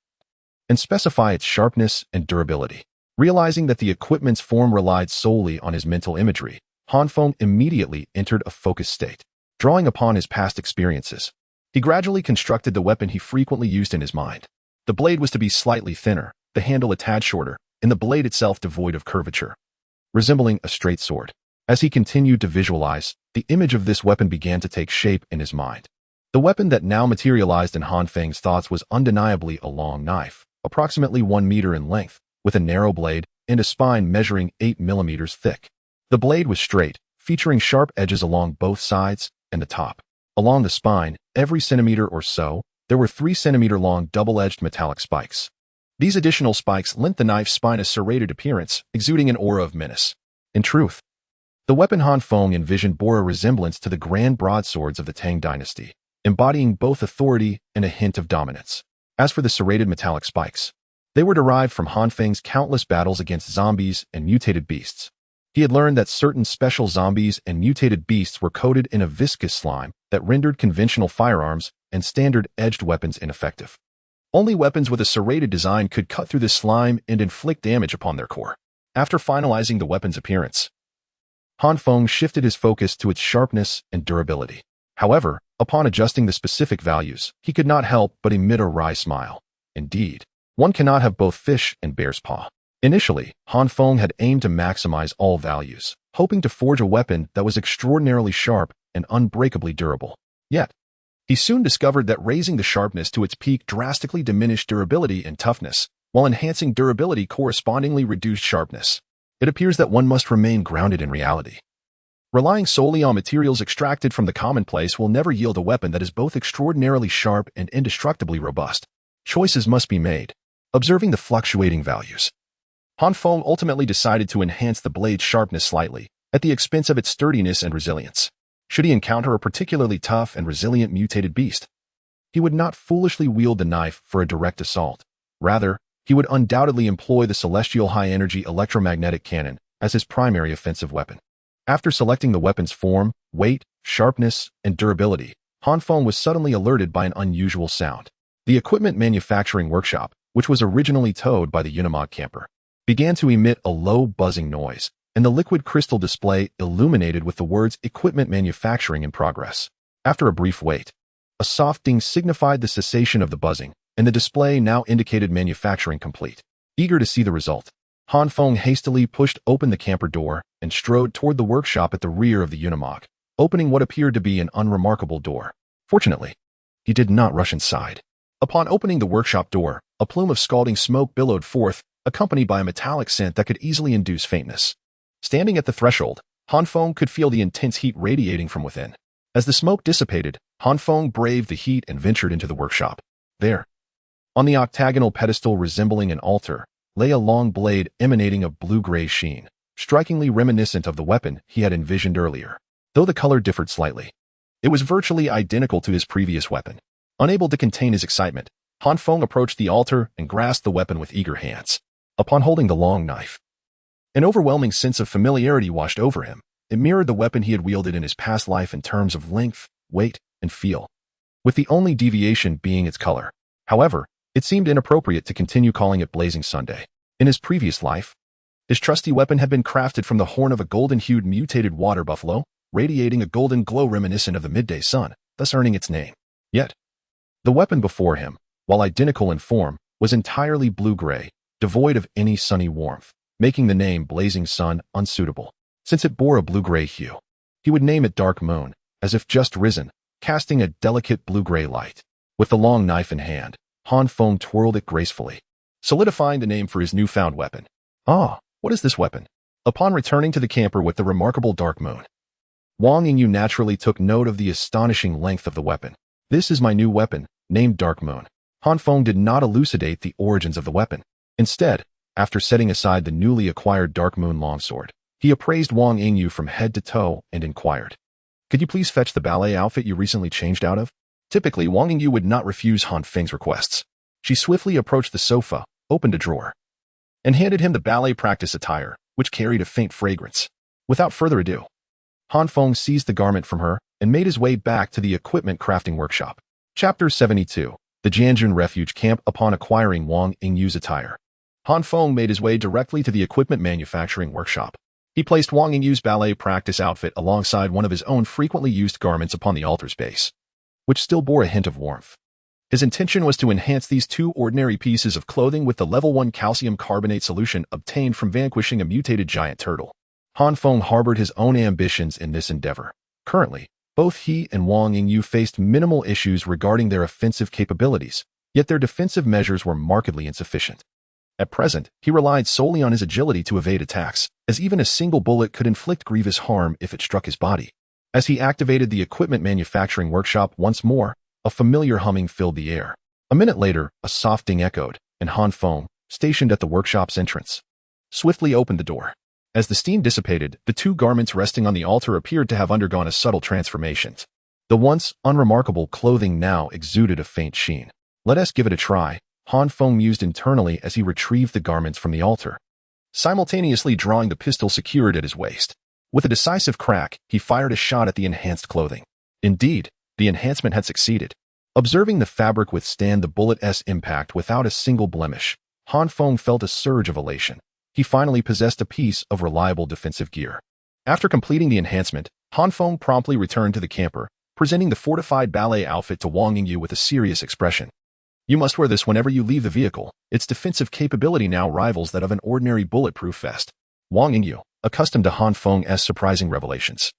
and specify its sharpness and durability. Realizing that the equipment's form relied solely on his mental imagery, Han Feng immediately entered a focused state. Drawing upon his past experiences, he gradually constructed the weapon he frequently used in his mind. The blade was to be slightly thinner, the handle a tad shorter, and the blade itself devoid of curvature, resembling a straight sword. As he continued to visualize, the image of this weapon began to take shape in his mind. The weapon that now materialized in Han Feng's thoughts was undeniably a long knife, approximately 1 meter in length, with a narrow blade and a spine measuring 8 millimeters thick. The blade was straight, featuring sharp edges along both sides and the top. Along the spine, every centimeter or so, there were 3-centimeter-long double-edged metallic spikes. These additional spikes lent the knife's spine a serrated appearance, exuding an aura of menace. In truth, the weapon Han Feng envisioned bore a resemblance to the grand broadswords of the Tang dynasty, embodying both authority and a hint of dominance. As for the serrated metallic spikes, They were derived from Han Feng's countless battles against zombies and mutated beasts. He had learned that certain special zombies and mutated beasts were coated in a viscous slime that rendered conventional firearms and standard-edged weapons ineffective. Only weapons with a serrated design could cut through this slime and inflict damage upon their core. After finalizing the weapon's appearance, Han Feng shifted his focus to its sharpness and durability. However, upon adjusting the specific values, he could not help but emit a wry smile. Indeed, one cannot have both fish and bear's paw. Initially, Han Feng had aimed to maximize all values, hoping to forge a weapon that was extraordinarily sharp and unbreakably durable. Yet, he soon discovered that raising the sharpness to its peak drastically diminished durability and toughness, while enhancing durability correspondingly reduced sharpness. It appears that one must remain grounded in reality. Relying solely on materials extracted from the commonplace will never yield a weapon that is both extraordinarily sharp and indestructibly robust. Choices must be made. Observing the fluctuating values, Han Feng ultimately decided to enhance the blade's sharpness slightly, at the expense of its sturdiness and resilience. Should he encounter a particularly tough and resilient mutated beast, he would not foolishly wield the knife for a direct assault. Rather, he would undoubtedly employ the celestial high-energy electromagnetic cannon as his primary offensive weapon. After selecting the weapon's form, weight, sharpness, and durability, Han Feng was suddenly alerted by an unusual sound. The equipment manufacturing workshop, which was originally towed by the Unimog camper, began to emit a low buzzing noise, and the liquid crystal display illuminated with the words "Equipment Manufacturing in Progress." After a brief wait, a soft ding signified the cessation of the buzzing, and the display now indicated manufacturing complete. Eager to see the result, Han Feng hastily pushed open the camper door and strode toward the workshop at the rear of the Unimog, opening what appeared to be an unremarkable door. Fortunately, he did not rush inside. Upon opening the workshop door, a plume of scalding smoke billowed forth, accompanied by a metallic scent that could easily induce faintness. Standing at the threshold, Han Feng could feel the intense heat radiating from within. As the smoke dissipated, Han Feng braved the heat and ventured into the workshop. There, on the octagonal pedestal resembling an altar, lay a long blade emanating a blue-gray sheen, strikingly reminiscent of the weapon he had envisioned earlier. Though the color differed slightly, it was virtually identical to his previous weapon. Unable to contain his excitement, Han Feng approached the altar and grasped the weapon with eager hands. Upon holding the long knife, an overwhelming sense of familiarity washed over him. It mirrored the weapon he had wielded in his past life in terms of length, weight, and feel, with the only deviation being its color. However, it seemed inappropriate to continue calling it Blazing Sunday. In his previous life, his trusty weapon had been crafted from the horn of a golden-hued mutated water buffalo, radiating a golden glow reminiscent of the midday sun, thus earning its name. Yet, the weapon before him, while identical in form, was entirely blue-gray, devoid of any sunny warmth, making the name Blazing Sun unsuitable. Since it bore a blue-gray hue, he would name it Dark Moon, as if just risen, casting a delicate blue-gray light. With the long knife in hand, Han Feng twirled it gracefully, solidifying the name for his newfound weapon. Ah, what is this weapon? Upon returning to the camper with the remarkable Dark Moon, Wang Yingyu naturally took note of the astonishing length of the weapon. This is my new weapon, named Dark Moon. Han Feng did not elucidate the origins of the weapon. Instead, after setting aside the newly acquired Dark Moon longsword, he appraised Wang Yingyu from head to toe and inquired, "Could you please fetch the ballet outfit you recently changed out of?" Typically, Wang Yingyu would not refuse Han Feng's requests. She swiftly approached the sofa, opened a drawer, and handed him the ballet practice attire, which carried a faint fragrance. Without further ado, Han Feng seized the garment from her and made his way back to the equipment crafting workshop. Chapter 72. The Jinxian Refuge Camp. Upon acquiring Wang Yingyu's attire, Han Feng made his way directly to the equipment manufacturing workshop. He placed Wang Yingyu's ballet practice outfit alongside one of his own frequently used garments upon the altar's base, which still bore a hint of warmth. His intention was to enhance these two ordinary pieces of clothing with the level 1 calcium carbonate solution obtained from vanquishing a mutated giant turtle. Han Feng harbored his own ambitions in this endeavor. Currently, both he and Wang Yingyu faced minimal issues regarding their offensive capabilities, yet their defensive measures were markedly insufficient. At present, he relied solely on his agility to evade attacks, as even a single bullet could inflict grievous harm if it struck his body. As he activated the equipment manufacturing workshop once more, a familiar humming filled the air. A minute later, a soft ding echoed, and Han Feng, stationed at the workshop's entrance, swiftly opened the door. As the steam dissipated, the two garments resting on the altar appeared to have undergone a subtle transformation. The once unremarkable clothing now exuded a faint sheen. "Let us give it a try," Han Feng mused internally as he retrieved the garments from the altar, simultaneously drawing the pistol secured at his waist. With a decisive crack, he fired a shot at the enhanced clothing. Indeed, the enhancement had succeeded. Observing the fabric withstand the bullet's impact without a single blemish, Han Feng felt a surge of elation. He finally possessed a piece of reliable defensive gear. After completing the enhancement, Han Feng promptly returned to the camper, presenting the fortified ballet outfit to Wang Yingyu with a serious expression. You must wear this whenever you leave the vehicle. Its defensive capability now rivals that of an ordinary bulletproof vest. Wang Yingyu, accustomed to Han Feng's surprising revelations,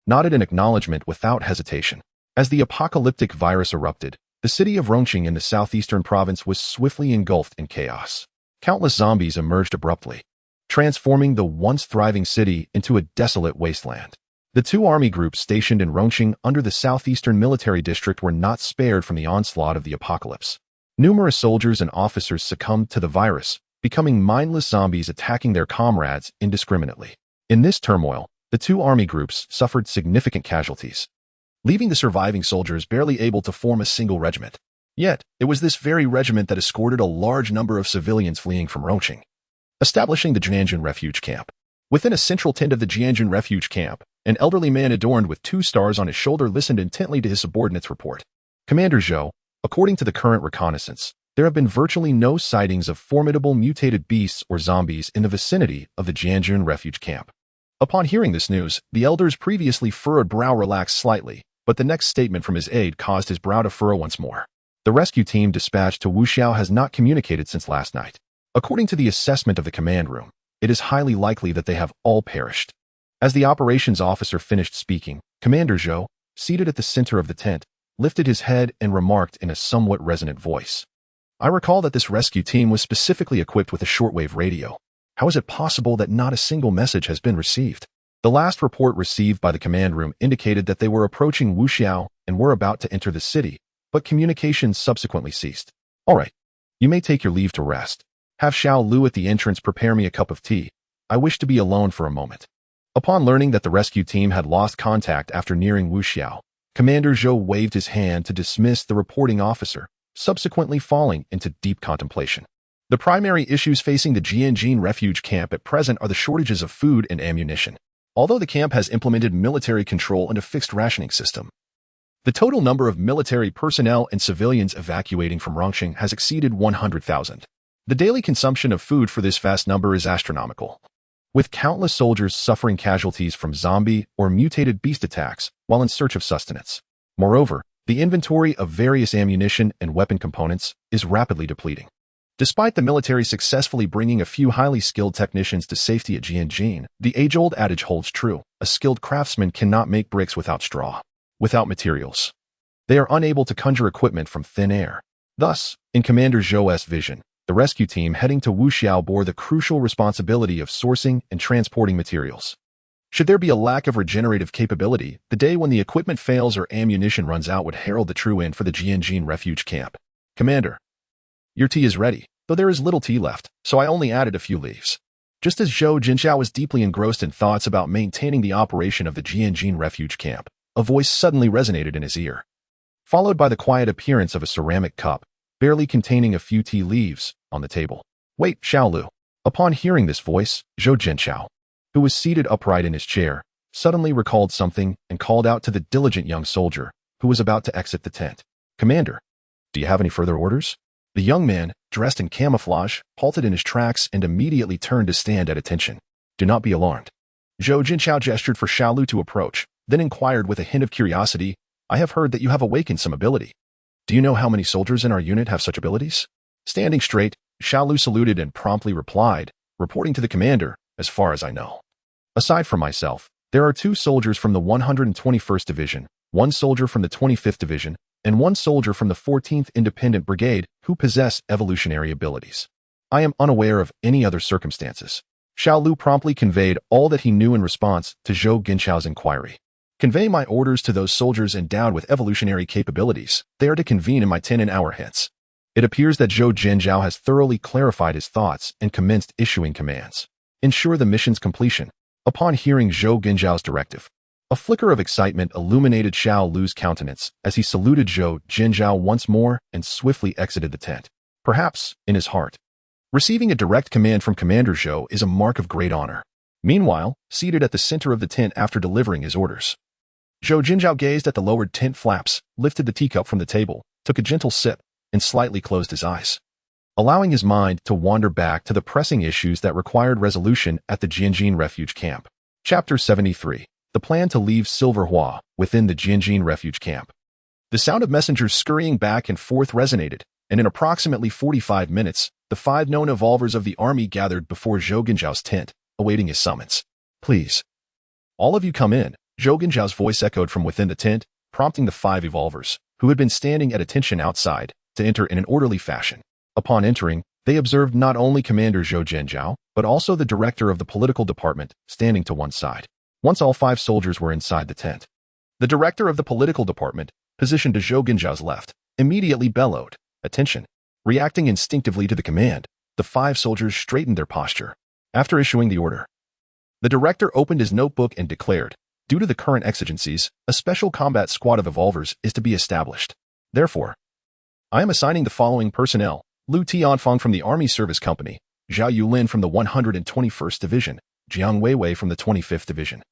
nodded in acknowledgement without hesitation. As the apocalyptic virus erupted, the city of Rongqing in the southeastern province was swiftly engulfed in chaos. Countless zombies emerged abruptly, transforming the once thriving city into a desolate wasteland. The two army groups stationed in Rongqing under the southeastern military district were not spared from the onslaught of the apocalypse. Numerous soldiers and officers succumbed to the virus, becoming mindless zombies attacking their comrades indiscriminately. In this turmoil, the two army groups suffered significant casualties, leaving the surviving soldiers barely able to form a single regiment. Yet, it was this very regiment that escorted a large number of civilians fleeing from Rongqing, establishing the Jinxian refuge camp. Within a central tent of the Jinxian refuge camp, an elderly man adorned with 2 stars on his shoulder listened intently to his subordinate's report. Commander Zhou, according to the current reconnaissance, there have been virtually no sightings of formidable mutated beasts or zombies in the vicinity of the Jinxian refuge camp. Upon hearing this news, the elder's previously furrowed brow relaxed slightly, but the next statement from his aide caused his brow to furrow once more. The rescue team dispatched to Wuxiao has not communicated since last night. According to the assessment of the command room, it is highly likely that they have all perished. As the operations officer finished speaking, Commander Zhou, seated at the center of the tent, lifted his head and remarked in a somewhat resonant voice. I recall that this rescue team was specifically equipped with a shortwave radio. How is it possible that not a single message has been received? The last report received by the command room indicated that they were approaching Wuxiao and were about to enter the city, but communication subsequently ceased. All right, you may take your leave to rest. Have Xiao Lu at the entrance prepare me a cup of tea. I wish to be alone for a moment. Upon learning that the rescue team had lost contact after nearing Wuxiao, Commander Zhou waved his hand to dismiss the reporting officer, subsequently falling into deep contemplation. The primary issues facing the Jinxian refuge camp at present are the shortages of food and ammunition. Although the camp has implemented military control and a fixed rationing system, the total number of military personnel and civilians evacuating from Rongqing has exceeded 100,000. The daily consumption of food for this vast number is astronomical, with countless soldiers suffering casualties from zombie or mutated beast attacks while in search of sustenance. Moreover, the inventory of various ammunition and weapon components is rapidly depleting. Despite the military successfully bringing a few highly skilled technicians to safety at Jinxian, the age-old adage holds true: a skilled craftsman cannot make bricks without straw, without materials. They are unable to conjure equipment from thin air. Thus, in Commander Zhou's vision, the rescue team heading to Wuxiao bore the crucial responsibility of sourcing and transporting materials. Should there be a lack of regenerative capability, the day when the equipment fails or ammunition runs out would herald the true end for the Jinxian refuge camp. Commander, your tea is ready, though there is little tea left, so I only added a few leaves. Just as Zhou Jinxiao was deeply engrossed in thoughts about maintaining the operation of the Jinxian refuge camp, a voice suddenly resonated in his ear, followed by the quiet appearance of a ceramic cup, barely containing a few tea leaves, on the table. Wait, Xiaolu. Upon hearing this voice, Zhou Jinxiao, who was seated upright in his chair, suddenly recalled something and called out to the diligent young soldier, who was about to exit the tent. Commander, do you have any further orders? The young man, dressed in camouflage, halted in his tracks and immediately turned to stand at attention. Do not be alarmed. Zhou Jinxiao gestured for Xiaolu to approach, then inquired with a hint of curiosity, I have heard that you have awakened some ability. Do you know how many soldiers in our unit have such abilities? Standing straight, Xiaolu saluted and promptly replied, reporting to the commander, as far as I know. Aside from myself, there are 2 soldiers from the 121st Division, 1 soldier from the 25th Division, and 1 soldier from the 14th Independent Brigade who possess evolutionary abilities. I am unaware of any other circumstances. Xiaolu promptly conveyed all that he knew in response to Zhou Jinxiao's inquiry. Convey my orders to those soldiers endowed with evolutionary capabilities. They are to convene in my tent an hour hence. It appears that Zhou Jinxiao has thoroughly clarified his thoughts and commenced issuing commands. Ensure the mission's completion. Upon hearing Zhou Jinxiao's directive, a flicker of excitement illuminated Xiao Lu's countenance as he saluted Zhou Jinxiao once more and swiftly exited the tent. perhaps in his heart. Receiving a direct command from Commander Zhou is a mark of great honor. Meanwhile, seated at the center of the tent after delivering his orders, Zhou Jinzhao gazed at the lowered tent flaps, lifted the teacup from the table, took a gentle sip, and slightly closed his eyes, allowing his mind to wander back to the pressing issues that required resolution at the Jinxian refuge camp. Chapter 73. The plan to leave Silverhua within the Jinxian refuge camp. The sound of messengers scurrying back and forth resonated, and in approximately 45 minutes, the 5 known evolvers of the army gathered before Zhou Jinzhao's tent, awaiting his summons. Please, all of you come in, Zhou Jinzhao's voice echoed from within the tent, prompting the 5 evolvers, who had been standing at attention outside, to enter in an orderly fashion. Upon entering, they observed not only Commander Zhou Jinzhao, but also the director of the political department, standing to one side. Once all 5 soldiers were inside the tent, the director of the political department, positioned to Zhou Jinzhao's left, immediately bellowed, "Attention!" Reacting instinctively to the command, the 5 soldiers straightened their posture. After issuing the order, the director opened his notebook and declared, "Due to the current exigencies, a special combat squad of evolvers is to be established. Therefore, I am assigning the following personnel: Liu Tianfeng from the Army Service Company, Zhao Yulin from the 121st Division, Jiang Weiwei from the 25th Division,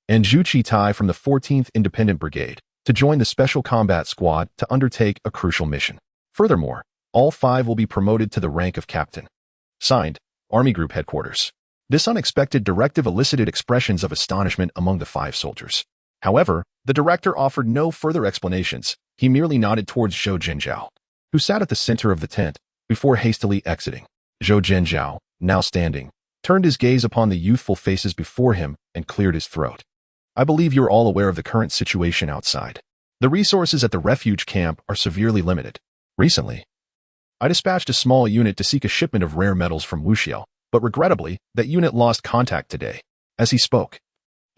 and Zhu Qitai from the 14th Independent Brigade, to join the Special Combat Squad to undertake a crucial mission. Furthermore, all 5 will be promoted to the rank of captain." Signed, Army Group Headquarters. This unexpected directive elicited expressions of astonishment among the 5 soldiers. However, the director offered no further explanations. He merely nodded towards Zhou Jinzhao, who sat at the center of the tent, before hastily exiting. Zhou Jinzhao, now standing, turned his gaze upon the youthful faces before him and cleared his throat. "I believe you're all aware of the current situation outside. The resources at the refuge camp are severely limited. Recently, I dispatched a small unit to seek a shipment of rare metals from Wuxiao, but regrettably, that unit lost contact today." As he spoke,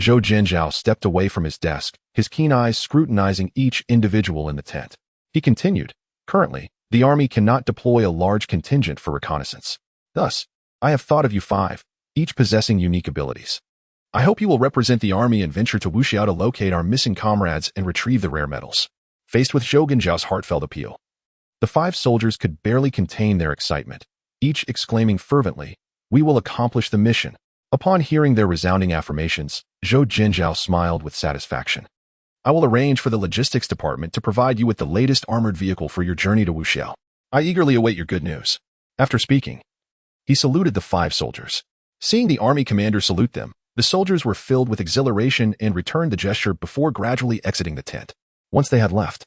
Zhou Jinzhao stepped away from his desk, his keen eyes scrutinizing each individual in the tent. He continued, "Currently, the army cannot deploy a large contingent for reconnaissance. Thus, I have thought of you 5, each possessing unique abilities. I hope you will represent the army and venture to Wuxiao to locate our missing comrades and retrieve the rare metals." Faced with Zhou Jinzhao's heartfelt appeal, the 5 soldiers could barely contain their excitement, each exclaiming fervently, "We will accomplish the mission." Upon hearing their resounding affirmations, Zhou Jinzhao smiled with satisfaction. "I will arrange for the logistics department to provide you with the latest armored vehicle for your journey to Wuxiao. I eagerly await your good news." After speaking, he saluted the 5 soldiers. Seeing the army commander salute them, the soldiers were filled with exhilaration and returned the gesture before gradually exiting the tent. Once they had left,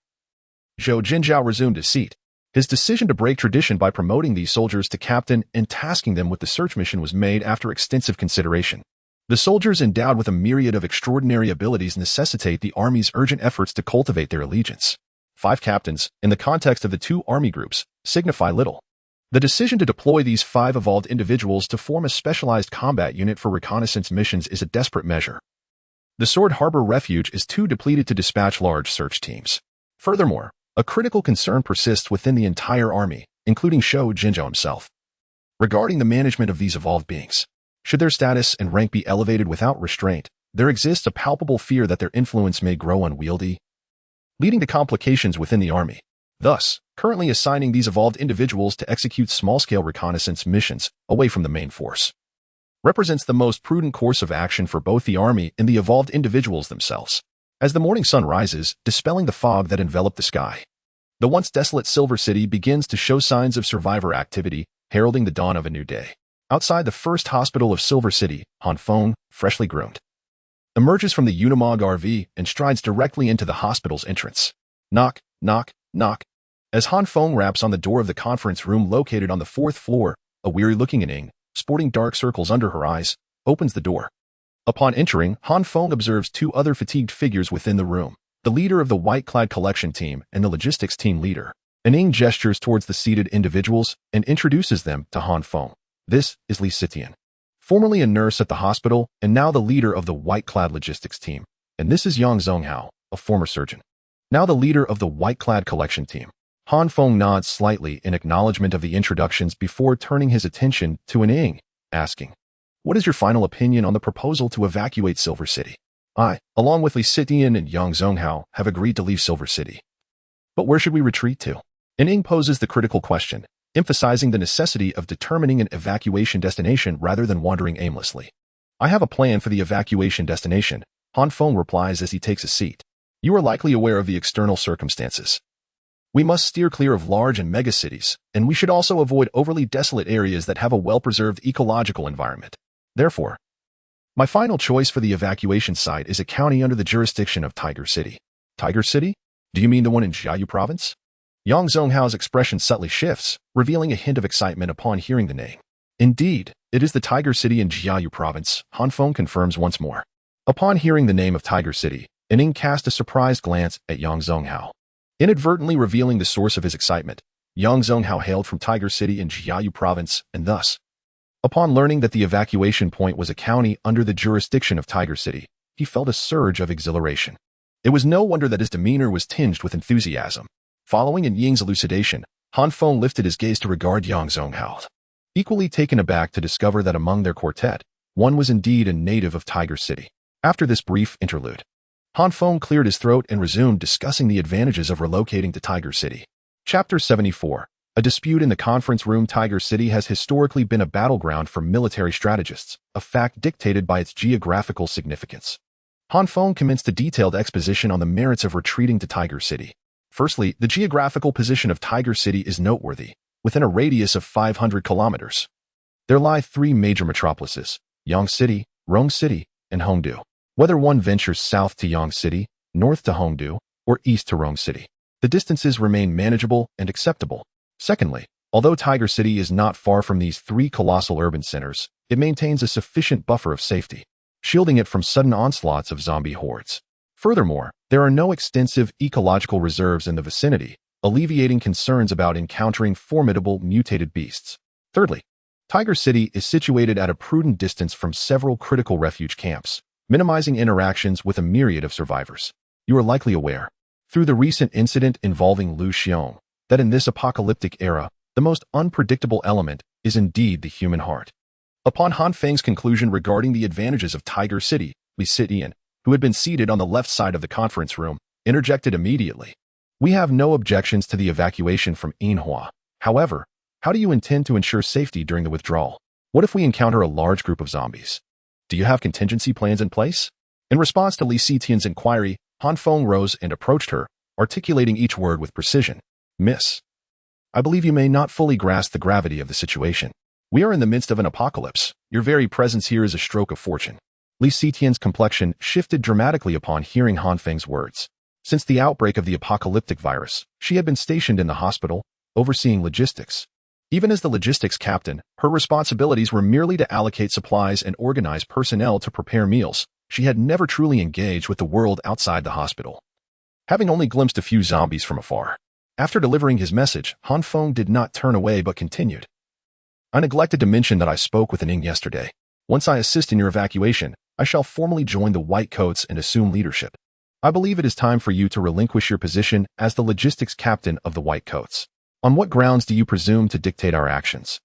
Zhou Jinzhao resumed his seat. His decision to break tradition by promoting these soldiers to captain and tasking them with the search mission was made after extensive consideration. The soldiers endowed with a myriad of extraordinary abilities necessitate the army's urgent efforts to cultivate their allegiance. 5 captains, in the context of the 2 army groups, signify little. The decision to deploy these 5 evolved individuals to form a specialized combat unit for reconnaissance missions is a desperate measure. The Sword Harbor Refuge is too depleted to dispatch large search teams. Furthermore, a critical concern persists within the entire army, including Zhou Jinzhao himself, regarding the management of these evolved beings. Should their status and rank be elevated without restraint, there exists a palpable fear that their influence may grow unwieldy, leading to complications within the army. Thus, currently assigning these evolved individuals to execute small-scale reconnaissance missions away from the main force represents the most prudent course of action for both the army and the evolved individuals themselves. As the morning sun rises, dispelling the fog that enveloped the sky, the once desolate Silver City begins to show signs of survivor activity, heralding the dawn of a new day. Outside the first hospital of Silver City, Han Feng, freshly groomed, emerges from the Unimog RV and strides directly into the hospital's entrance. Knock, knock, knock. As Han Feng raps on the door of the conference room located on the 4th floor, a weary-looking Ning, sporting dark circles under her eyes, opens the door. Upon entering, Han Feng observes 2 other fatigued figures within the room, the leader of the white-clad collection team and the logistics team leader. Ning gestures towards the seated individuals and introduces them to Han Feng. This is Li Sitian, formerly a nurse at the hospital and now the leader of the white-clad logistics team. And this is Yang Zonghao, a former surgeon, now the leader of the white-clad collection team. Han Feng nods slightly in acknowledgement of the introductions before turning his attention to Ning, asking, "What is your final opinion on the proposal to evacuate Silver City?" "I, along with Li Sitian and Yang Zonghao, have agreed to leave Silver City. But where should we retreat to?" Ning poses the critical question, emphasizing the necessity of determining an evacuation destination rather than wandering aimlessly. I have a plan for the evacuation destination, Han Feng replies as he takes a seat. You are likely aware of the external circumstances. We must steer clear of large and megacities, and we should also avoid overly desolate areas that have a well-preserved ecological environment. Therefore, my final choice for the evacuation site is a county under the jurisdiction of Tiger City. Tiger City? Do you mean the one in Jiayu province? Yang Zhonghao's expression subtly shifts, revealing a hint of excitement upon hearing the name. Indeed, it is the Tiger City in Jiayu province, Han Feng confirms once more. Upon hearing the name of Tiger City, Ning cast a surprised glance at Yang Zhonghao. Inadvertently revealing the source of his excitement, Yang Zhonghao hailed from Tiger City in Jiayu province, and thus, upon learning that the evacuation point was a county under the jurisdiction of Tiger City, he felt a surge of exhilaration. It was no wonder that his demeanor was tinged with enthusiasm. Following in Ying's elucidation, Han Feng lifted his gaze to regard Yang Zhonghao, equally taken aback to discover that among their quartet, one was indeed a native of Tiger City. After this brief interlude, Han Feng cleared his throat and resumed discussing the advantages of relocating to Tiger City. Chapter 74. A dispute in the conference room. Tiger City has historically been a battleground for military strategists, a fact dictated by its geographical significance. Han Feng commenced a detailed exposition on the merits of retreating to Tiger City. Firstly, the geographical position of Tiger City is noteworthy, within a radius of 500 kilometers. There lie three major metropolises, Yang City, Rong City, and Hongdu. Whether one ventures south to Yang City, north to Hongdu, or east to Rong City, the distances remain manageable and acceptable. Secondly, although Tiger City is not far from these three colossal urban centers, it maintains a sufficient buffer of safety, shielding it from sudden onslaughts of zombie hordes. Furthermore, there are no extensive ecological reserves in the vicinity, alleviating concerns about encountering formidable mutated beasts. Thirdly, Tiger City is situated at a prudent distance from several critical refuge camps, minimizing interactions with a myriad of survivors. You are likely aware, through the recent incident involving Lu Xiong, that in this apocalyptic era, the most unpredictable element is indeed the human heart. Upon Han Feng's conclusion regarding the advantages of Tiger City, Li Sitian, who had been seated on the left side of the conference room, interjected immediately. We have no objections to the evacuation from Yinhua. However, how do you intend to ensure safety during the withdrawal? What if we encounter a large group of zombies? Do you have contingency plans in place? In response to Li Sitian's inquiry, Han Feng rose and approached her, articulating each word with precision. Miss, I believe you may not fully grasp the gravity of the situation. We are in the midst of an apocalypse. Your very presence here is a stroke of fortune. Li Sitian's complexion shifted dramatically upon hearing Han Feng's words. Since the outbreak of the apocalyptic virus, she had been stationed in the hospital, overseeing logistics. Even as the logistics captain, her responsibilities were merely to allocate supplies and organize personnel to prepare meals. She had never truly engaged with the world outside the hospital, having only glimpsed a few zombies from afar. After delivering his message, Han Feng did not turn away but continued. I neglected to mention that I spoke with Ning yesterday. Once I assist in your evacuation, I shall formally join the White Coats and assume leadership. I believe it is time for you to relinquish your position as the logistics captain of the White Coats. On what grounds do you presume to dictate our actions?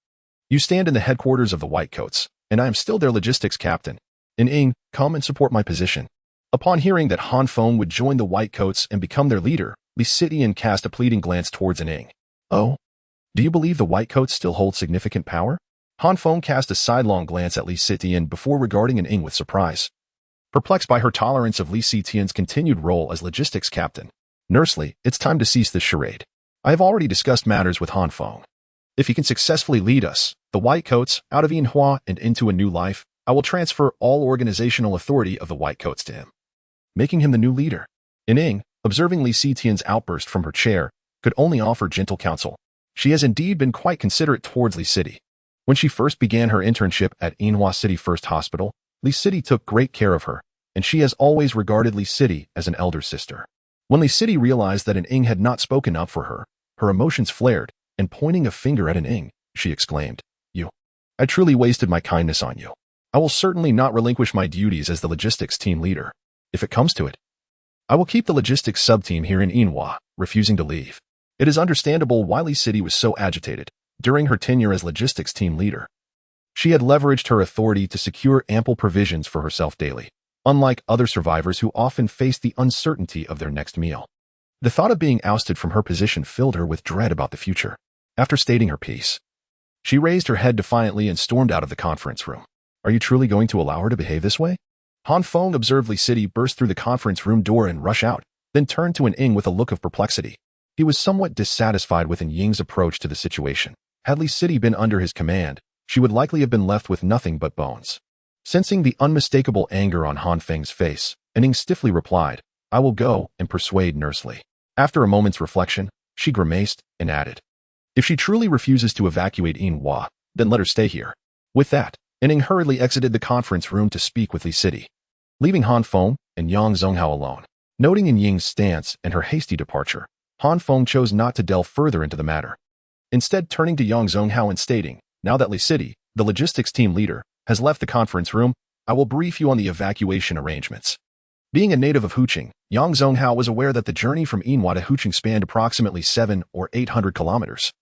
You stand in the headquarters of the White Coats, and I am still their logistics captain. Ning, come and support my position. Upon hearing that Han Feng would join the White Coats and become their leader, Li Sitian cast a pleading glance towards Ning. Oh? Do you believe the White Coats still hold significant power? Han Feng cast a sidelong glance at Li Sitian before regarding Ning with surprise. Perplexed by her tolerance of Li Sitian's continued role as logistics captain. Nursely, it's time to cease this charade. I have already discussed matters with Han Feng. If he can successfully lead us, the White Coats, out of Yinhua and into a new life, I will transfer all organizational authority of the White Coats to him, making him the new leader. Ning, observing Li Sitian's outburst from her chair, could only offer gentle counsel. She has indeed been quite considerate towards Li City. When she first began her internship at Yinhua City First Hospital, Li City took great care of her, and she has always regarded Li City as an elder sister. When Li City realized that Ning had not spoken up for her, her emotions flared, and pointing a finger at Ning, she exclaimed, I truly wasted my kindness on you. I will certainly not relinquish my duties as the logistics team leader. If it comes to it, I will keep the logistics sub-team here in Yinhua, refusing to leave. It is understandable why Li City was so agitated during her tenure as logistics team leader. She had leveraged her authority to secure ample provisions for herself daily, unlike other survivors who often faced the uncertainty of their next meal. The thought of being ousted from her position filled her with dread about the future. After stating her piece, she raised her head defiantly and stormed out of the conference room. Are you truly going to allow her to behave this way? Han Feng observed Li City burst through the conference room door and rush out, then turned to An Ying with a look of perplexity. He was somewhat dissatisfied with An Ying's approach to the situation. Had Li City been under his command, she would likely have been left with nothing but bones. Sensing the unmistakable anger on Han Feng's face, An Ying stiffly replied, I will go and persuade Nurse Li. After a moment's reflection, she grimaced and added, if she truly refuses to evacuate Yinhua, then let her stay here. With that, An Ying hurriedly exited the conference room to speak with Li City, leaving Han Feng and Yang Zonghao alone. Noting An Ying's stance and her hasty departure, Han Feng chose not to delve further into the matter. Instead, turning to Yang Zonghao and stating, now that Li City, the logistics team leader, has left the conference room, I will brief you on the evacuation arrangements. Being a native of Huqing, Yang Zonghao was aware that the journey from Yinhua to Huqing spanned approximately 700 or 800 kilometers,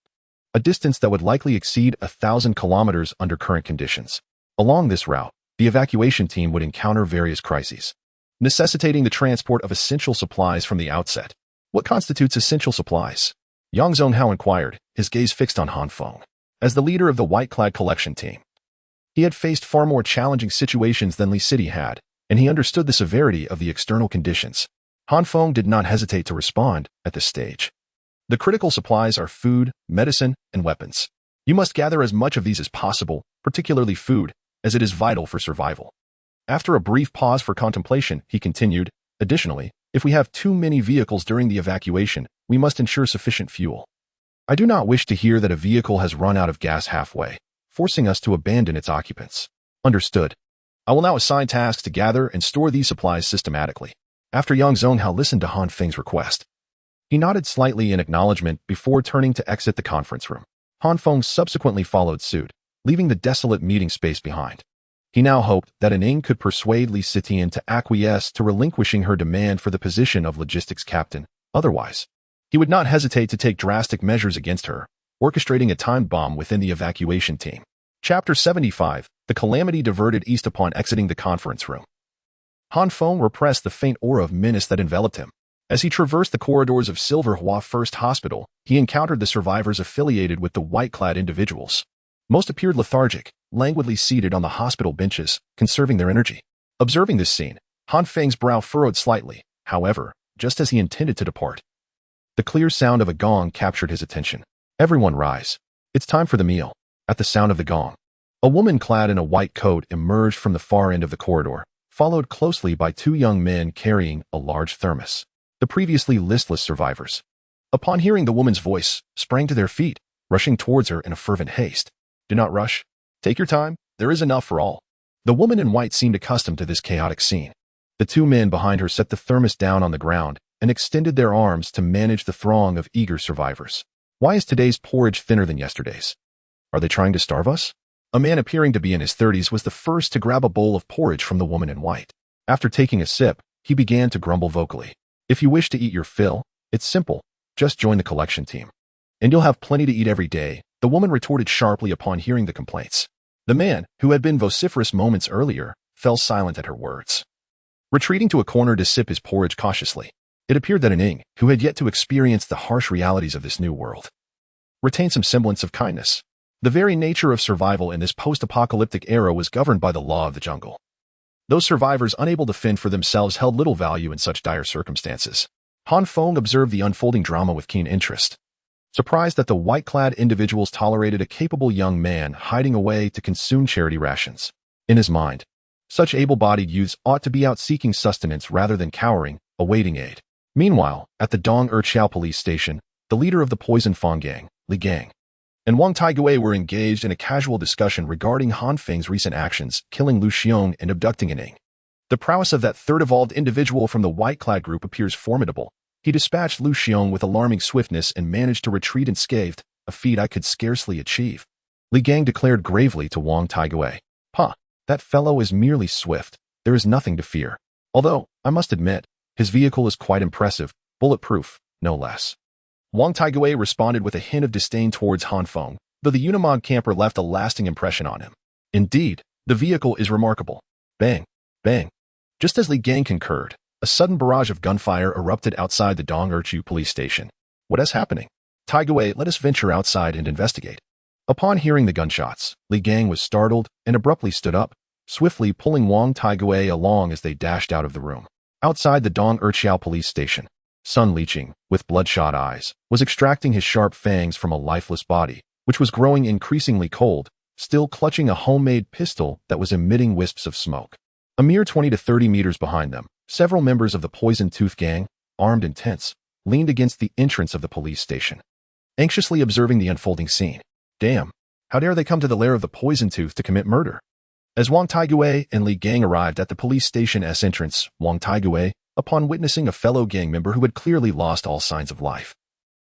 a distance that would likely exceed 1,000 kilometers under current conditions. Along this route, the evacuation team would encounter various crises, necessitating the transport of essential supplies from the outset. What constitutes essential supplies? Yang Zonghao inquired, his gaze fixed on Han Feng. As the leader of the white-clad collection team, he had faced far more challenging situations than Li City had, and he understood the severity of the external conditions. Han Feng did not hesitate to respond at this stage. The critical supplies are food, medicine, and weapons. You must gather as much of these as possible, particularly food, as it is vital for survival. After a brief pause for contemplation, he continued, additionally, if we have too many vehicles during the evacuation, we must ensure sufficient fuel. I do not wish to hear that a vehicle has run out of gas halfway, forcing us to abandon its occupants. Understood. I will now assign tasks to gather and store these supplies systematically. After Yang Zonghao listened to Han Feng's request, he nodded slightly in acknowledgement before turning to exit the conference room. Han Feng subsequently followed suit, leaving the desolate meeting space behind. He now hoped that An Ying could persuade Li City to acquiesce to relinquishing her demand for the position of logistics captain. Otherwise, he would not hesitate to take drastic measures against her, orchestrating a time bomb within the evacuation team. Chapter 75, The Calamity Diverted East. Upon exiting the conference room, Han Feng repressed the faint aura of menace that enveloped him. As he traversed the corridors of Silverhua First Hospital, he encountered the survivors affiliated with the white-clad individuals. Most appeared lethargic, languidly seated on the hospital benches, conserving their energy. Observing this scene, Han Feng's brow furrowed slightly. However, just as he intended to depart, the clear sound of a gong captured his attention. Everyone rise. It's time for the meal. At the sound of the gong, a woman clad in a white coat emerged from the far end of the corridor, followed closely by two young men carrying a large thermos. The previously listless survivors, upon hearing the woman's voice, sprang to their feet, rushing towards her in a fervent haste. Do not rush. Take your time. There is enough for all. The woman in white seemed accustomed to this chaotic scene. The two men behind her set the thermos down on the ground and extended their arms to manage the throng of eager survivors. Why is today's porridge thinner than yesterday's? Are they trying to starve us? A man appearing to be in his 30s was the first to grab a bowl of porridge from the woman in white. After taking a sip, he began to grumble vocally. If you wish to eat your fill, it's simple. Just join the collection team, and you'll have plenty to eat every day, the woman retorted sharply upon hearing the complaints. The man, who had been vociferous moments earlier, fell silent at her words, retreating to a corner to sip his porridge cautiously. It appeared that An Ying, who had yet to experience the harsh realities of this new world, retained some semblance of kindness. The very nature of survival in this post-apocalyptic era was governed by the law of the jungle. Those survivors unable to fend for themselves held little value in such dire circumstances. Han Feng observed the unfolding drama with keen interest, surprised that the white-clad individuals tolerated a capable young man hiding away to consume charity rations. In his mind, such able-bodied youths ought to be out seeking sustenance rather than cowering, awaiting aid. Meanwhile, at the Dong-Er-Chiao police station, the leader of the Poison Fang gang, Li Gang, and Wang Taigui were engaged in a casual discussion regarding Han Feng's recent actions, killing Lu Xiong and abducting An Ying. The prowess of that third evolved individual from the white-clad group appears formidable. He dispatched Lu Xiong with alarming swiftness and managed to retreat unscathed, a feat I could scarcely achieve. Li Gang declared gravely to Wang Taigui. That fellow is merely swift. There is nothing to fear. Although, I must admit, his vehicle is quite impressive, bulletproof, no less. Wang Taigui responded with a hint of disdain towards Han Feng, though the Unimog camper left a lasting impression on him. Indeed, the vehicle is remarkable. Bang, bang. Just as Li Gang concurred, a sudden barrage of gunfire erupted outside the Dong-Er-Chiao police station. What is happening? Taiguei, let us venture outside and investigate. Upon hearing the gunshots, Li Gang was startled and abruptly stood up, swiftly pulling Wang Taiguei along as they dashed out of the room. Outside the Dong Erqiao police station, Sun Liqing, with bloodshot eyes, was extracting his sharp fangs from a lifeless body, which was growing increasingly cold, still clutching a homemade pistol that was emitting wisps of smoke. A mere 20 to 30 meters behind them, several members of the Poison Tooth gang, armed and tense, leaned against the entrance of the police station, anxiously observing the unfolding scene. Damn, how dare they come to the lair of the Poison Tooth to commit murder? As Wang Taiguei and Li Gang arrived at the police station's entrance, Wang Taiguei, upon witnessing a fellow gang member who had clearly lost all signs of life,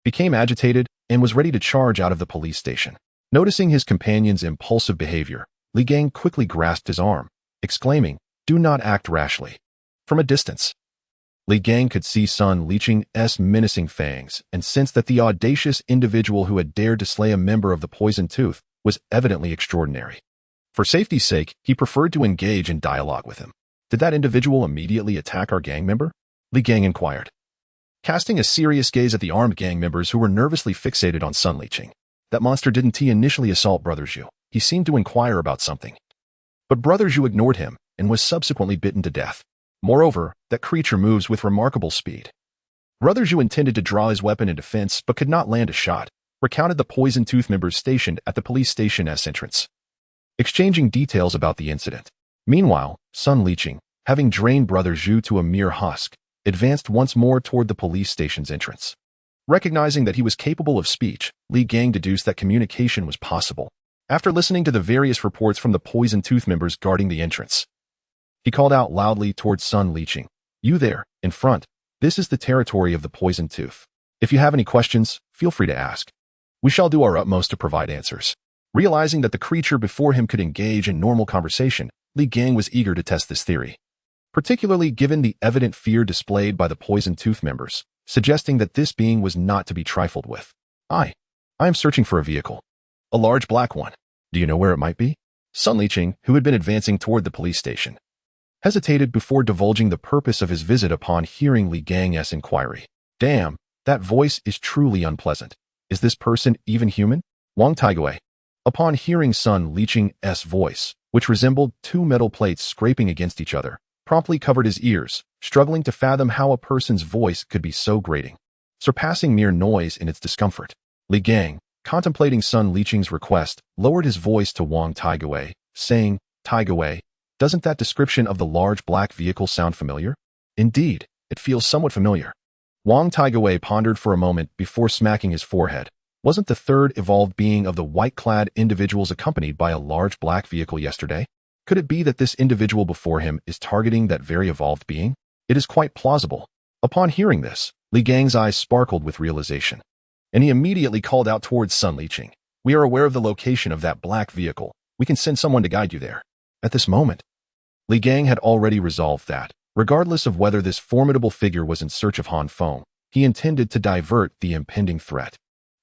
became agitated and was ready to charge out of the police station. Noticing his companion's impulsive behavior, Li Gang quickly grasped his arm, exclaiming, "Do not act rashly." From a distance, Li Gang could see Sun Liqing's menacing fangs and sensed that the audacious individual who had dared to slay a member of the Poison Tooth was evidently extraordinary. For safety's sake, he preferred to engage in dialogue with him. Did that individual immediately attack our gang member? Li Gang inquired, casting a serious gaze at the armed gang members who were nervously fixated on Sun Liqing. That monster didn't he initially assault Brother Zhu? He seemed to inquire about something. But Brother Zhu ignored him and was subsequently bitten to death. Moreover, that creature moves with remarkable speed. Brother Zhu intended to draw his weapon in defense but could not land a shot, recounted the Poison Tooth members stationed at the police station's entrance, exchanging details about the incident. Meanwhile, Sun Liqing, having drained Brother Zhu to a mere husk, advanced once more toward the police station's entrance. Recognizing that he was capable of speech, Li Gang deduced that communication was possible. After listening to the various reports from the Poison Tooth members guarding the entrance, he called out loudly towards Sun Liqing, "You there, in front, this is the territory of the Poison Tooth. If you have any questions, feel free to ask. We shall do our utmost to provide answers." Realizing that the creature before him could engage in normal conversation, Li Gang was eager to test this theory, particularly given the evident fear displayed by the Poison Tooth members, suggesting that this being was not to be trifled with. I am searching for a vehicle. A large black one. Do you know where it might be?" Sun Liqing, who had been advancing toward the police station, hesitated before divulging the purpose of his visit upon hearing Li Gang's inquiry. Damn, that voice is truly unpleasant. Is this person even human? Wang Taiguei, upon hearing Sun Liqing's voice, which resembled two metal plates scraping against each other, promptly covered his ears, struggling to fathom how a person's voice could be so grating, surpassing mere noise in its discomfort. Li Gang, contemplating Sun Liqing's request, lowered his voice to Wang Taiguei, saying, "Taiguei, doesn't that description of the large black vehicle sound familiar?" "Indeed, it feels somewhat familiar." Wang Taiguei pondered for a moment before smacking his forehead. Wasn't the third evolved being of the white-clad individuals accompanied by a large black vehicle yesterday? Could it be that this individual before him is targeting that very evolved being? It is quite plausible. Upon hearing this, Li Gang's eyes sparkled with realization, and he immediately called out towards Sun Liqing, "We are aware of the location of that black vehicle. We can send someone to guide you there." At this moment, Li Gang had already resolved that, regardless of whether this formidable figure was in search of Han Feng, he intended to divert the impending threat,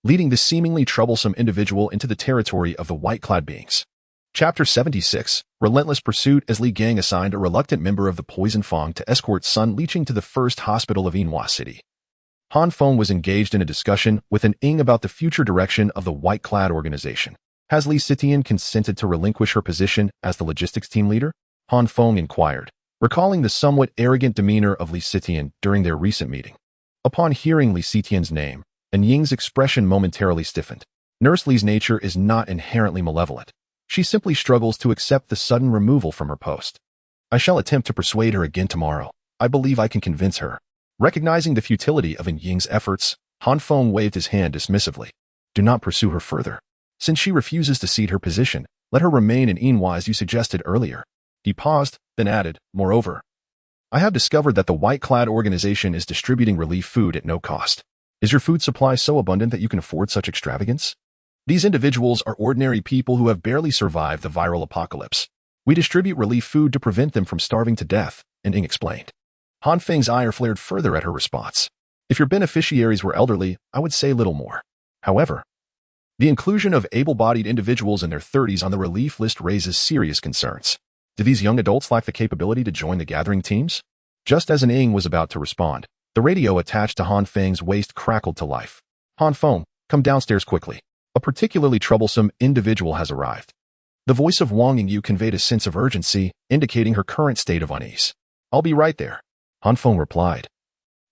leading the seemingly troublesome individual into the territory of the white-clad beings. Chapter 76, Relentless Pursuit. As Li Gang assigned a reluctant member of the Poison Feng to escort Sun Liqing to the first hospital of Yinhua City, Han Feng was engaged in a discussion with an Ing about the future direction of the white-clad organization. Has Li Sitian consented to relinquish her position as the logistics team leader? Han Feng inquired, recalling the somewhat arrogant demeanor of Li Sitian during their recent meeting. Upon hearing Li Sitian's name, and Ying's expression momentarily stiffened. Nurse Li's nature is not inherently malevolent. She simply struggles to accept the sudden removal from her post. I shall attempt to persuade her again tomorrow. I believe I can convince her. Recognizing the futility of Ying's efforts, Han Feng waved his hand dismissively. Do not pursue her further. Since she refuses to cede her position, let her remain in Yinhua as you suggested earlier. He paused, then added, moreover, I have discovered that the white-clad organization is distributing relief food at no cost. Is your food supply so abundant that you can afford such extravagance? These individuals are ordinary people who have barely survived the viral apocalypse. We distribute relief food to prevent them from starving to death, Ying explained. Han Feng's ire flared further at her response. If your beneficiaries were elderly, I would say little more. However, the inclusion of able-bodied individuals in their 30s on the relief list raises serious concerns. Do these young adults lack the capability to join the gathering teams? Just as Ying was about to respond, the radio attached to Han Feng's waist crackled to life. Han Feng, Come downstairs quickly. A particularly troublesome individual has arrived. The voice of Wang Yingyu conveyed a sense of urgency, indicating her current state of unease. I'll be right there, Han Feng replied,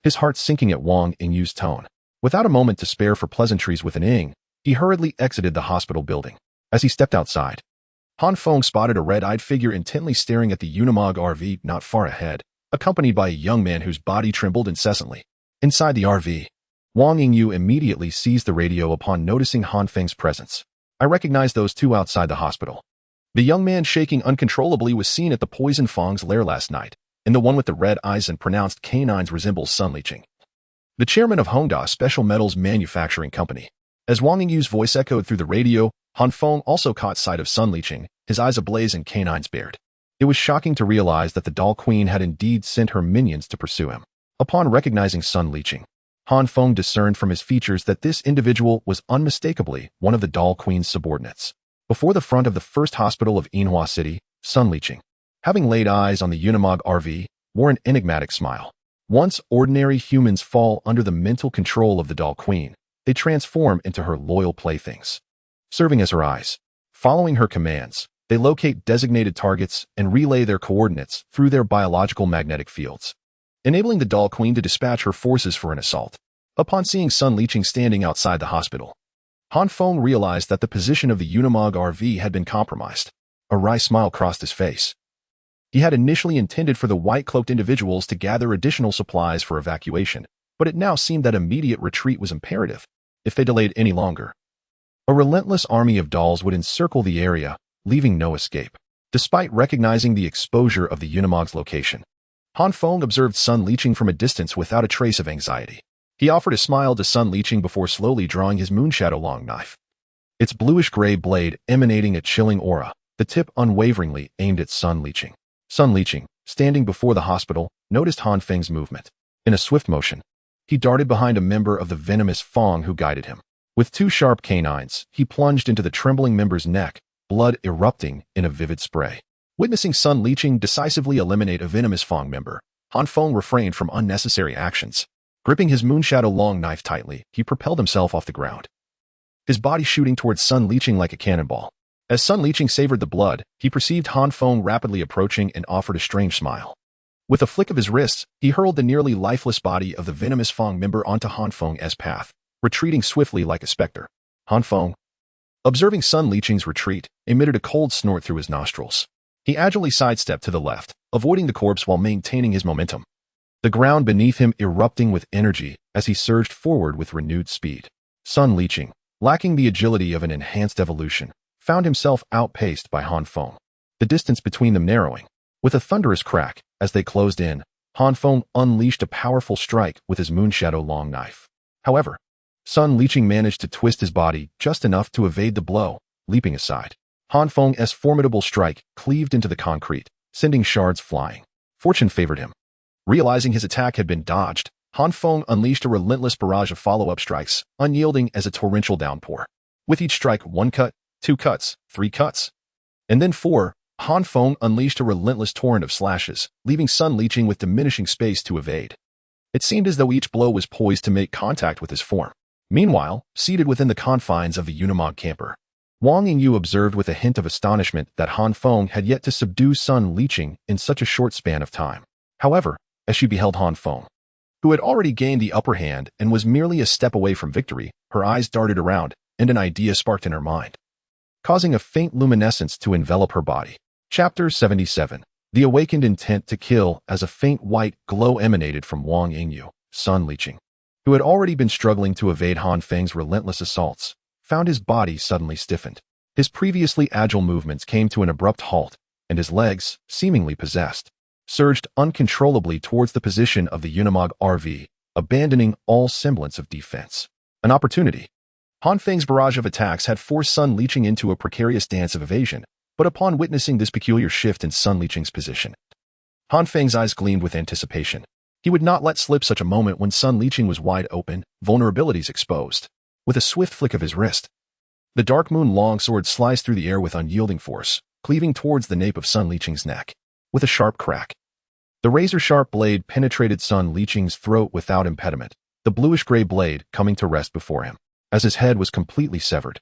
his heart sinking at Wang Yingyu's tone. Without a moment to spare for pleasantries with an Ying, he hurriedly exited the hospital building. As he stepped outside, Han Feng spotted a red-eyed figure intently staring at the Unimog RV not far ahead, accompanied by a young man whose body trembled incessantly. Inside the RV, Wang Yingyu immediately seized the radio upon noticing Han Feng's presence. I recognize those two outside the hospital. The young man shaking uncontrollably was seen at the Poison Fang's lair last night, and the one with the red eyes and pronounced canines resembles Sun Liqing, the chairman of Honda Special Metals Manufacturing Company. As Wang Yingyu's voice echoed through the radio, Han Feng also caught sight of Sun Liqing, his eyes ablaze and canines bared. It was shocking to realize that the doll queen had indeed sent her minions to pursue him. Upon recognizing Sun Liqing, Han Feng discerned from his features that this individual was unmistakably one of the doll queen's subordinates. Before the front of the first hospital of Yinhua City, Sun Liqing, having laid eyes on the Unimog RV, wore an enigmatic smile. Once ordinary humans fall under the mental control of the doll queen, they transform into her loyal playthings. Serving as her eyes, following her commands, they locate designated targets and relay their coordinates through their biological magnetic fields, enabling the doll queen to dispatch her forces for an assault. Upon seeing Sun Liqing standing outside the hospital, Han Feng realized that the position of the Unimog RV had been compromised. A wry smile crossed his face. He had initially intended for the white-cloaked individuals to gather additional supplies for evacuation, but it now seemed that immediate retreat was imperative. If they delayed any longer, a relentless army of dolls would encircle the area, leaving no escape. Despite recognizing the exposure of the Unimog's location, Han Feng observed Sun Liqing from a distance without a trace of anxiety. He offered a smile to Sun Liqing before slowly drawing his moonshadow long knife. Its bluish-gray blade emanating a chilling aura, the tip unwaveringly aimed at Sun Liqing. Sun Liqing, standing before the hospital, noticed Han Feng's movement. In a swift motion, he darted behind a member of the venomous Fang who guided him. With two sharp canines, he plunged into the trembling member's neck, blood erupting in a vivid spray. Witnessing Sun Liqing decisively eliminate a venomous Fang member, Han Feng refrained from unnecessary actions. Gripping his moonshadow long knife tightly, he propelled himself off the ground, his body shooting towards Sun Liqing like a cannonball. As Sun Liqing savored the blood, he perceived Han Feng rapidly approaching and offered a strange smile. With a flick of his wrists, he hurled the nearly lifeless body of the venomous Fang member onto Han Feng's path, retreating swiftly like a specter. Han Feng, observing Sun Liqing's retreat, emitted a cold snort through his nostrils. He agilely sidestepped to the left, avoiding the corpse while maintaining his momentum, the ground beneath him erupting with energy as he surged forward with renewed speed. Sun Liqing, lacking the agility of an enhanced evolution, found himself outpaced by Han Feng, the distance between them narrowing. With a thunderous crack, as they closed in, Han Feng unleashed a powerful strike with his moonshadow long knife. However, Sun Liqing managed to twist his body just enough to evade the blow, leaping aside. Han Feng's formidable strike cleaved into the concrete, sending shards flying. Fortune favored him. Realizing his attack had been dodged, Han Feng unleashed a relentless barrage of follow-up strikes, unyielding as a torrential downpour. With each strike, 1 cut, 2 cuts, 3 cuts, and then 4, Han Feng unleashed a relentless torrent of slashes, leaving Sun Liqing with diminishing space to evade. It seemed as though each blow was poised to make contact with his form. Meanwhile, seated within the confines of the Unimog camper, Wang Yingyu observed with a hint of astonishment that Han Feng had yet to subdue Sun Liqing in such a short span of time. However, as she beheld Han Feng, who had already gained the upper hand and was merely a step away from victory, her eyes darted around, and an idea sparked in her mind, causing a faint luminescence to envelop her body. Chapter 77. The awakened intent to kill as a faint white glow emanated from Wang Yingyu. Sun Liqing, who had already been struggling to evade Han Feng's relentless assaults, found his body suddenly stiffened. His previously agile movements came to an abrupt halt, and his legs, seemingly possessed, surged uncontrollably towards the position of the Unimog RV, abandoning all semblance of defense. An opportunity. Han Feng's barrage of attacks had forced Sun Liqing into a precarious dance of evasion, but upon witnessing this peculiar shift in Sun Liqing's position, Han Feng's eyes gleamed with anticipation. He would not let slip such a moment when Sun Liqing was wide open, vulnerabilities exposed. With a swift flick of his wrist, the Dark Moon longsword sliced through the air with unyielding force, cleaving towards the nape of Sun Liqing's neck. With a sharp crack, the razor-sharp blade penetrated Sun Liqing's throat without impediment, the bluish-gray blade coming to rest before him. as his head was completely severed.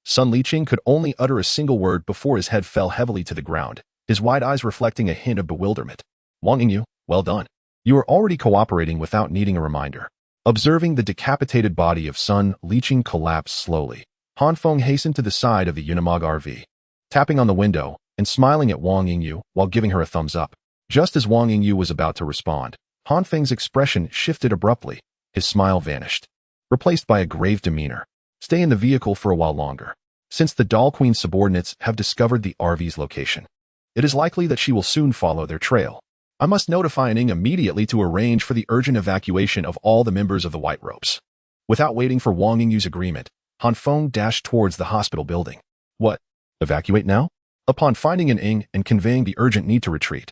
Sun Liqing could only utter a single word before his head fell heavily to the ground, his wide eyes reflecting a hint of bewilderment. Wang Yingyu, well done. You are already cooperating without needing a reminder. Observing the decapitated body of Sun Liqing collapse slowly, Han Feng hastened to the side of the Unimog RV, tapping on the window and smiling at Wang Yingyu while giving her a thumbs up. Just as Wang Yingyu was about to respond, Han Feng's expression shifted abruptly. His smile vanished, replaced by a grave demeanor. Stay in the vehicle for a while longer. Since the Doll Queen's subordinates have discovered the RV's location, it is likely that she will soon follow their trail. I must notify Ning immediately to arrange for the urgent evacuation of all the members of the White Robes. Without waiting for Wang Yingyu's agreement, Han Feng dashed towards the hospital building. What? Evacuate now? Upon finding an Ing and conveying the urgent need to retreat,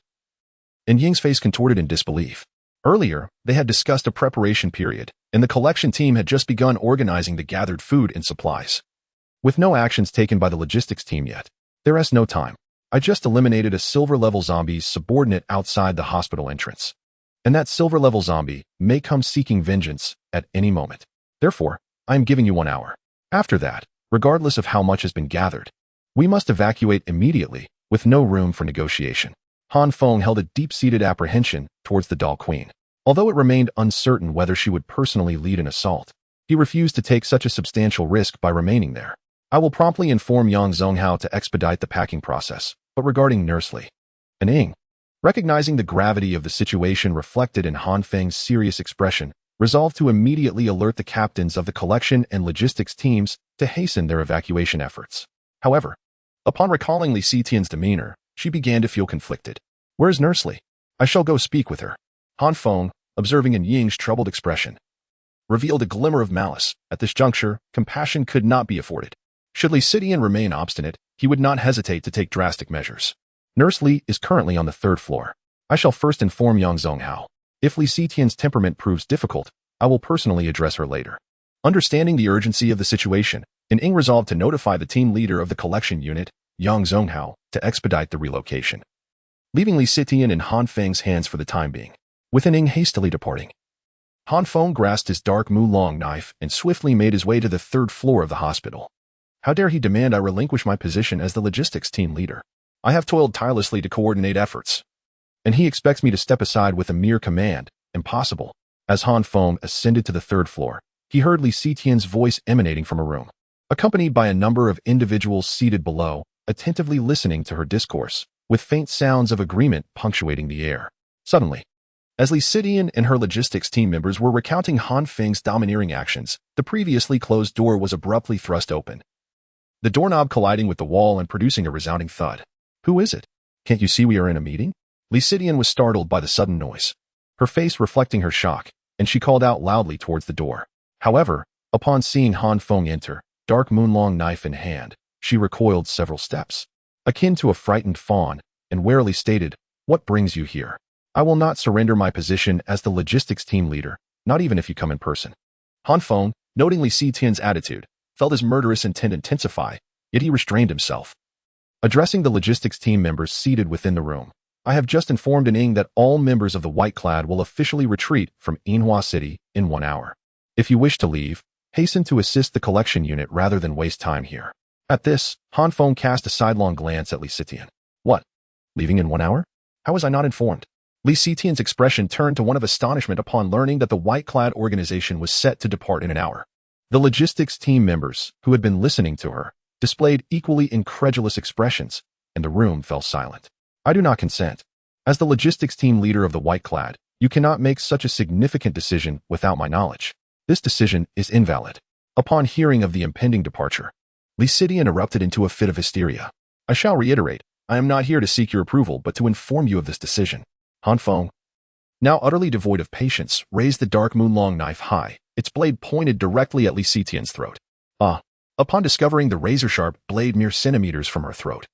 In Ying's face contorted in disbelief. Earlier, they had discussed a preparation period, and the collection team had just begun organizing the gathered food and supplies. With no actions taken by the logistics team yet, there is no time. I just eliminated a silver-level zombie's subordinate outside the hospital entrance. And that silver-level zombie may come seeking vengeance at any moment. Therefore, I am giving you 1 hour. After that, regardless of how much has been gathered, we must evacuate immediately, with no room for negotiation. Han Feng held a deep-seated apprehension towards the Doll Queen. Although it remained uncertain whether she would personally lead an assault, he refused to take such a substantial risk by remaining there. I will promptly inform Yang Zonghao to expedite the packing process, but regarding Nurse Li and Ing, recognizing the gravity of the situation reflected in Han Feng's serious expression, resolved to immediately alert the captains of the collection and logistics teams to hasten their evacuation efforts. However, upon recalling Li Xitian's demeanor, she began to feel conflicted. Where's Nurse Li? I shall go speak with her. Han Feng, observing in Ying's troubled expression, revealed a glimmer of malice. At this juncture, compassion could not be afforded. Should Li Xitian remain obstinate, he would not hesitate to take drastic measures. Nurse Li is currently on the 3rd floor. I shall first inform Yang Zonghao. If Li Xitian's temperament proves difficult, I will personally address her later. Understanding the urgency of the situation, Ing resolved to notify the team leader of the collection unit, Yang Zonghao, to expedite the relocation, leaving Li Xitian in Han Feng's hands for the time being. With Ing hastily departing, Han Feng grasped his dark Mulong knife and swiftly made his way to the 3rd floor of the hospital. How dare he demand I relinquish my position as the logistics team leader? I have toiled tirelessly to coordinate efforts, and he expects me to step aside with a mere command. Impossible. As Han Feng ascended to the 3rd floor, he heard Li Xitian's voice emanating from a room, accompanied by a number of individuals seated below, attentively listening to her discourse, with faint sounds of agreement punctuating the air. Suddenly, as Li Xitian and her logistics team members were recounting Han Feng's domineering actions, the previously closed door was abruptly thrust open, the doorknob colliding with the wall and producing a resounding thud. Who is it? Can't you see we are in a meeting? Li Xitian was startled by the sudden noise, her face reflecting her shock, and she called out loudly towards the door. However, upon seeing Han Feng enter, dark Moonlong knife in hand, she recoiled several steps, akin to a frightened fawn, and warily stated, "What brings you here? I will not surrender my position as the logistics team leader, not even if you come in person." Han Feng, noting Li Xitian's attitude, felt his murderous intent intensify, yet he restrained himself. Addressing the logistics team members seated within the room, I have just informed Ing that all members of the White Clad will officially retreat from Yinhua City in 1 hour. If you wish to leave, hasten to assist the collection unit rather than waste time here. At this, Han Feng cast a sidelong glance at Li Xitian. What? Leaving in 1 hour? How was I not informed? Li Xitian's expression turned to one of astonishment upon learning that the White Clad organization was set to depart in an hour. The logistics team members, who had been listening to her, displayed equally incredulous expressions, and the room fell silent. I do not consent. As the logistics team leader of the White Clad, you cannot make such a significant decision without my knowledge. This decision is invalid. Upon hearing of the impending departure, Li Xitian erupted into a fit of hysteria. I shall reiterate, I am not here to seek your approval but to inform you of this decision. Han Feng, now utterly devoid of patience, raised the dark Moonlong knife high, its blade pointed directly at Li Xitian's throat. Upon discovering the razor-sharp blade mere centimeters from her throat,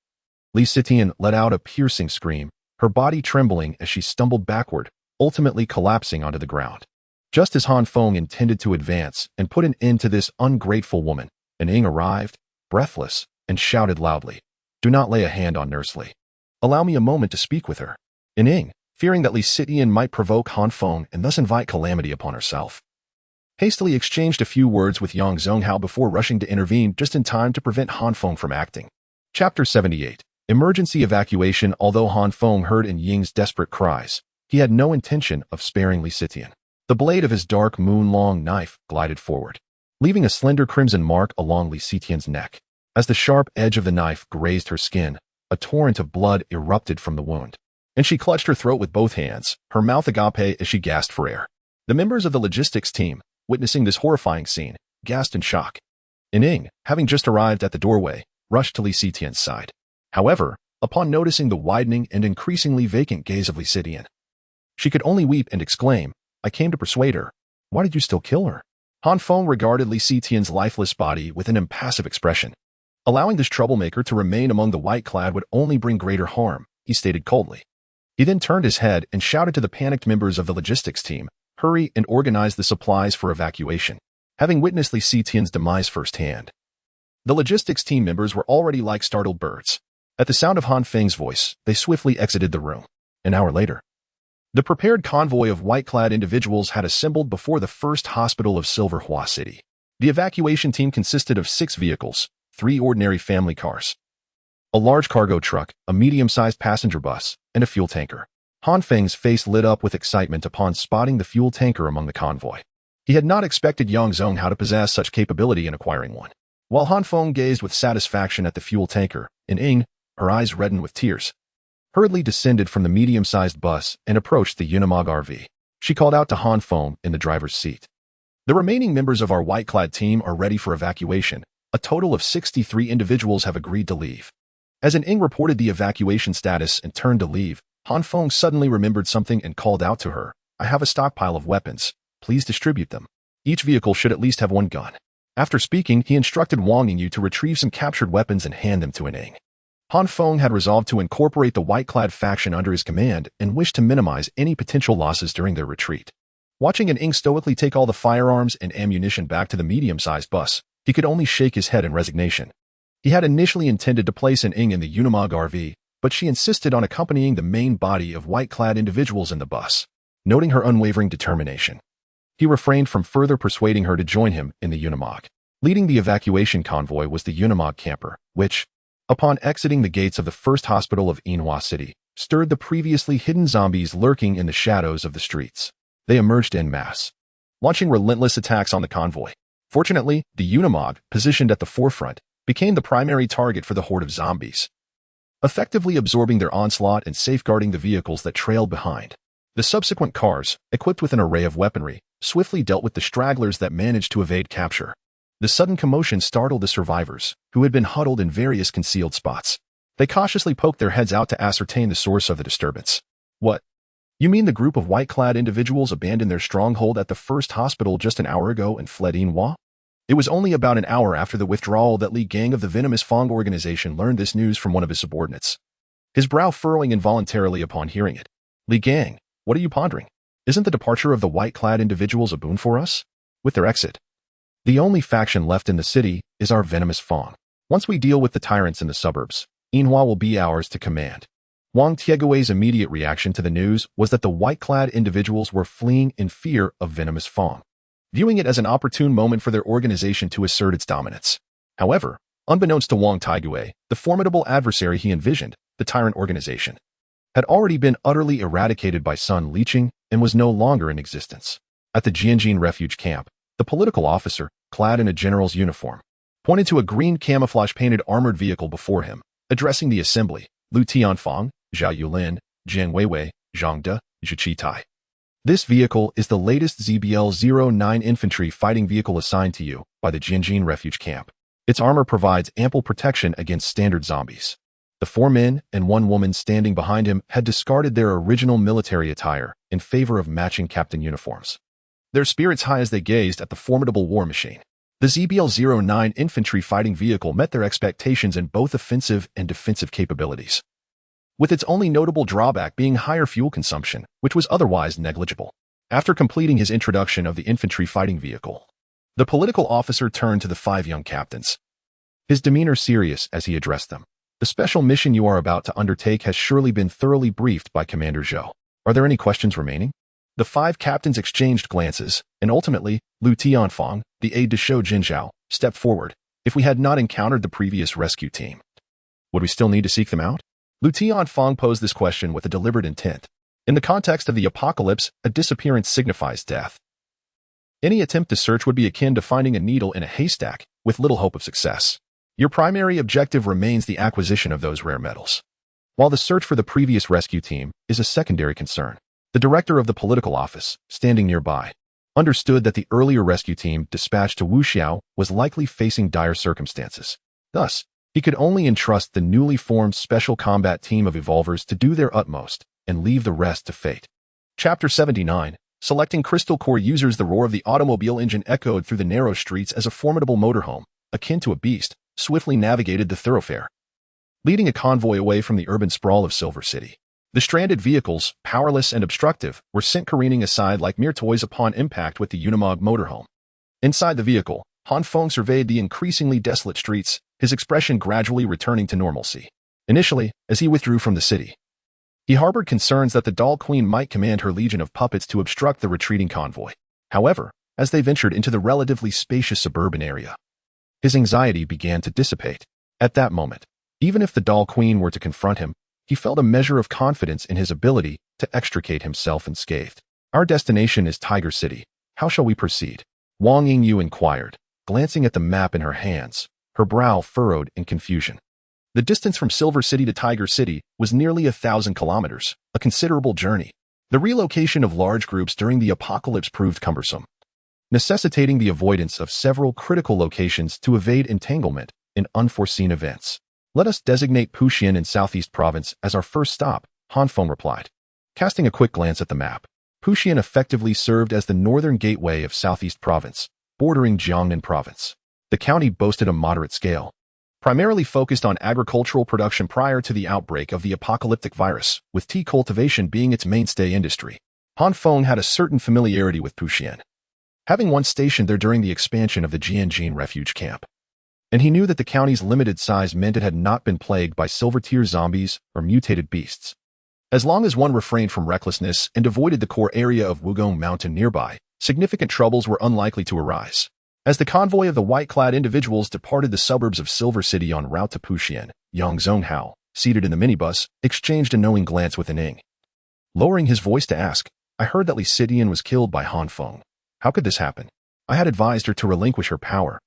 Li Xitian let out a piercing scream, her body trembling as she stumbled backward, ultimately collapsing onto the ground. Just as Han Feng intended to advance and put an end to this ungrateful woman, Ing arrived, breathless, and shouted loudly, "Do not lay a hand on Nurse Li. Allow me a moment to speak with her." Ing, fearing that Li Xitian might provoke Han Feng and thus invite calamity upon herself, hastily exchanged a few words with Yang Zonghao before rushing to intervene just in time to prevent Han Feng from acting. Chapter 78. Emergency Evacuation. Although Han Feng heard in Ying's desperate cries, he had no intention of sparing Li Sitian. The blade of his dark moon-long knife glided forward, leaving a slender crimson mark along Li Sitian's neck. As the sharp edge of the knife grazed her skin, a torrent of blood erupted from the wound, and she clutched her throat with both hands, her mouth agape as she gasped for air. The members of the logistics team, witnessing this horrifying scene, gasped in shock. Ning, having just arrived at the doorway, rushed to Li Sitian's side. However, upon noticing the widening and increasingly vacant gaze of Li Sitian, she could only weep and exclaim, "I came to persuade her. Why did you still kill her?" Han Feng regarded Li Sitian's lifeless body with an impassive expression. Allowing this troublemaker to remain among the white-clad would only bring greater harm, he stated coldly. He then turned his head and shouted to the panicked members of the logistics team, "Hurry and organize the supplies for evacuation." Having witnessed Li Sitian's demise firsthand, the logistics team members were already like startled birds. At the sound of Han Feng's voice, they swiftly exited the room. An hour later, the prepared convoy of white-clad individuals had assembled before the first hospital of Silverhua City. The evacuation team consisted of 6 vehicles, 3 ordinary family cars, a large cargo truck, a medium-sized passenger bus, and a fuel tanker. Han Feng's face lit up with excitement upon spotting the fuel tanker among the convoy. He had not expected Yang Zonghao to possess such capability in acquiring one. While Han Feng gazed with satisfaction at the fuel tanker, Ning, her eyes reddened with tears, hurriedly descended from the medium-sized bus and approached the Unimog RV. She called out to Han Feng in the driver's seat. "The remaining members of our white-clad team are ready for evacuation. A total of 63 individuals have agreed to leave." As Ning reported the evacuation status and turned to leave, Han Feng suddenly remembered something and called out to her, "I have a stockpile of weapons. Please distribute them. Each vehicle should at least have 1 gun." After speaking, he instructed Wang Yingyu to retrieve some captured weapons and hand them to Ning. Han Feng had resolved to incorporate the white-clad faction under his command and wished to minimize any potential losses during their retreat. Watching Ning stoically take all the firearms and ammunition back to the medium-sized bus, he could only shake his head in resignation. He had initially intended to place Ning in the Unimog RV, but she insisted on accompanying the main body of white-clad individuals in the bus. Noting her unwavering determination, he refrained from further persuading her to join him in the Unimog. Leading the evacuation convoy was the Unimog camper, which, upon exiting the gates of the first hospital of Inhua City, stirred the previously hidden zombies lurking in the shadows of the streets. They emerged en masse, launching relentless attacks on the convoy. Fortunately, the Unimog, positioned at the forefront, became the primary target for the horde of zombies, effectively absorbing their onslaught and safeguarding the vehicles that trailed behind. The subsequent cars, equipped with an array of weaponry, swiftly dealt with the stragglers that managed to evade capture. The sudden commotion startled the survivors, who had been huddled in various concealed spots. They cautiously poked their heads out to ascertain the source of the disturbance. "What? You mean the group of white-clad individuals abandoned their stronghold at the first hospital just an hour ago and fled Inhua?" It was only about an hour after the withdrawal that Li Gang of the Venomous Fong organization learned this news from one of his subordinates, his brow furrowing involuntarily upon hearing it. "Li Gang, what are you pondering? Isn't the departure of the white-clad individuals a boon for us?" With their exit, the only faction left in the city is our Venomous Fong. Once we deal with the tyrants in the suburbs, Inhua will be ours to command. Wang Tiegui's immediate reaction to the news was that the white-clad individuals were fleeing in fear of Venomous Fong, viewing it as an opportune moment for their organization to assert its dominance. However, unbeknownst to Wang Taigui, the formidable adversary he envisioned, the tyrant organization, had already been utterly eradicated by Sun Liqing and was no longer in existence. At the Jinxian refuge camp, the political officer, clad in a general's uniform, pointed to a green camouflage-painted armored vehicle before him, addressing the assembly: Lu Tianfang, Zhao Yulin, Jian Weiwei, Zhang De, Zhu Tai. This vehicle is the latest ZBL-09 infantry fighting vehicle assigned to you by the Jinxian refuge camp. Its armor provides ample protection against standard zombies. The 4 men and 1 woman standing behind him had discarded their original military attire in favor of matching captain uniforms, their spirits high as they gazed at the formidable war machine. The ZBL-09 infantry fighting vehicle met their expectations in both offensive and defensive capabilities, with its only notable drawback being higher fuel consumption, which was otherwise negligible. After completing his introduction of the infantry fighting vehicle, the political officer turned to the 5 young captains, his demeanor serious as he addressed them. "The special mission you are about to undertake has surely been thoroughly briefed by Commander Zhou. Are there any questions remaining?" The 5 captains exchanged glances, and ultimately, Han Feng, the aide-de-camp Jinxian, stepped forward. If we had not encountered the previous rescue team, would we still need to seek them out? Han Feng posed this question with a deliberate intent. In the context of the apocalypse, a disappearance signifies death. Any attempt to search would be akin to finding a needle in a haystack, with little hope of success. Your primary objective remains the acquisition of those rare metals, while the search for the previous rescue team is a secondary concern. The director of the political office, standing nearby, understood that the earlier rescue team dispatched to Wuxiao was likely facing dire circumstances. Thus, he could only entrust the newly formed special combat team of evolvers to do their utmost and leave the rest to fate. Chapter 79. Selecting Crystal Core users. The roar of the automobile engine echoed through the narrow streets as a formidable motorhome, akin to a beast, swiftly navigated the thoroughfare, leading a convoy away from the urban sprawl of Silver City. The stranded vehicles, powerless and obstructive, were sent careening aside like mere toys upon impact with the Unimog motorhome. Inside the vehicle, Han Feng surveyed the increasingly desolate streets, his expression gradually returning to normalcy. Initially, as he withdrew from the city, he harbored concerns that the Doll Queen might command her legion of puppets to obstruct the retreating convoy. However, as they ventured into the relatively spacious suburban area, his anxiety began to dissipate. At that moment, even if the Doll Queen were to confront him, he felt a measure of confidence in his ability to extricate himself unscathed. Our destination is Tiger City. How shall we proceed? Wang Yingyu inquired, glancing at the map in her hands, her brow furrowed in confusion. The distance from Silver City to Tiger City was nearly 1,000 kilometers, a considerable journey. The relocation of large groups during the apocalypse proved cumbersome, necessitating the avoidance of several critical locations to evade entanglement in unforeseen events. Let us designate Procuring in Southeast Province as our first stop, Han Feng replied. Casting a quick glance at the map, Procuring effectively served as the northern gateway of Southeast Province, bordering Jiangnan Province. The county boasted a moderate scale, primarily focused on agricultural production prior to the outbreak of the apocalyptic virus, with tea cultivation being its mainstay industry. Han Feng had a certain familiarity with Procuring, having once stationed there during the expansion of the Jinxian refuge camp. And he knew that the county's limited size meant it had not been plagued by silver-tier zombies or mutated beasts. As long as one refrained from recklessness and avoided the core area of Wugong Mountain nearby, significant troubles were unlikely to arise. As the convoy of the white-clad individuals departed the suburbs of Silver City en route to Procuring, Yang Zonghao, seated in the minibus, exchanged a knowing glance with Ning. Lowering his voice to ask, I heard that Li Sitian was killed by Han Feng. How could this happen? I had advised her to relinquish her power,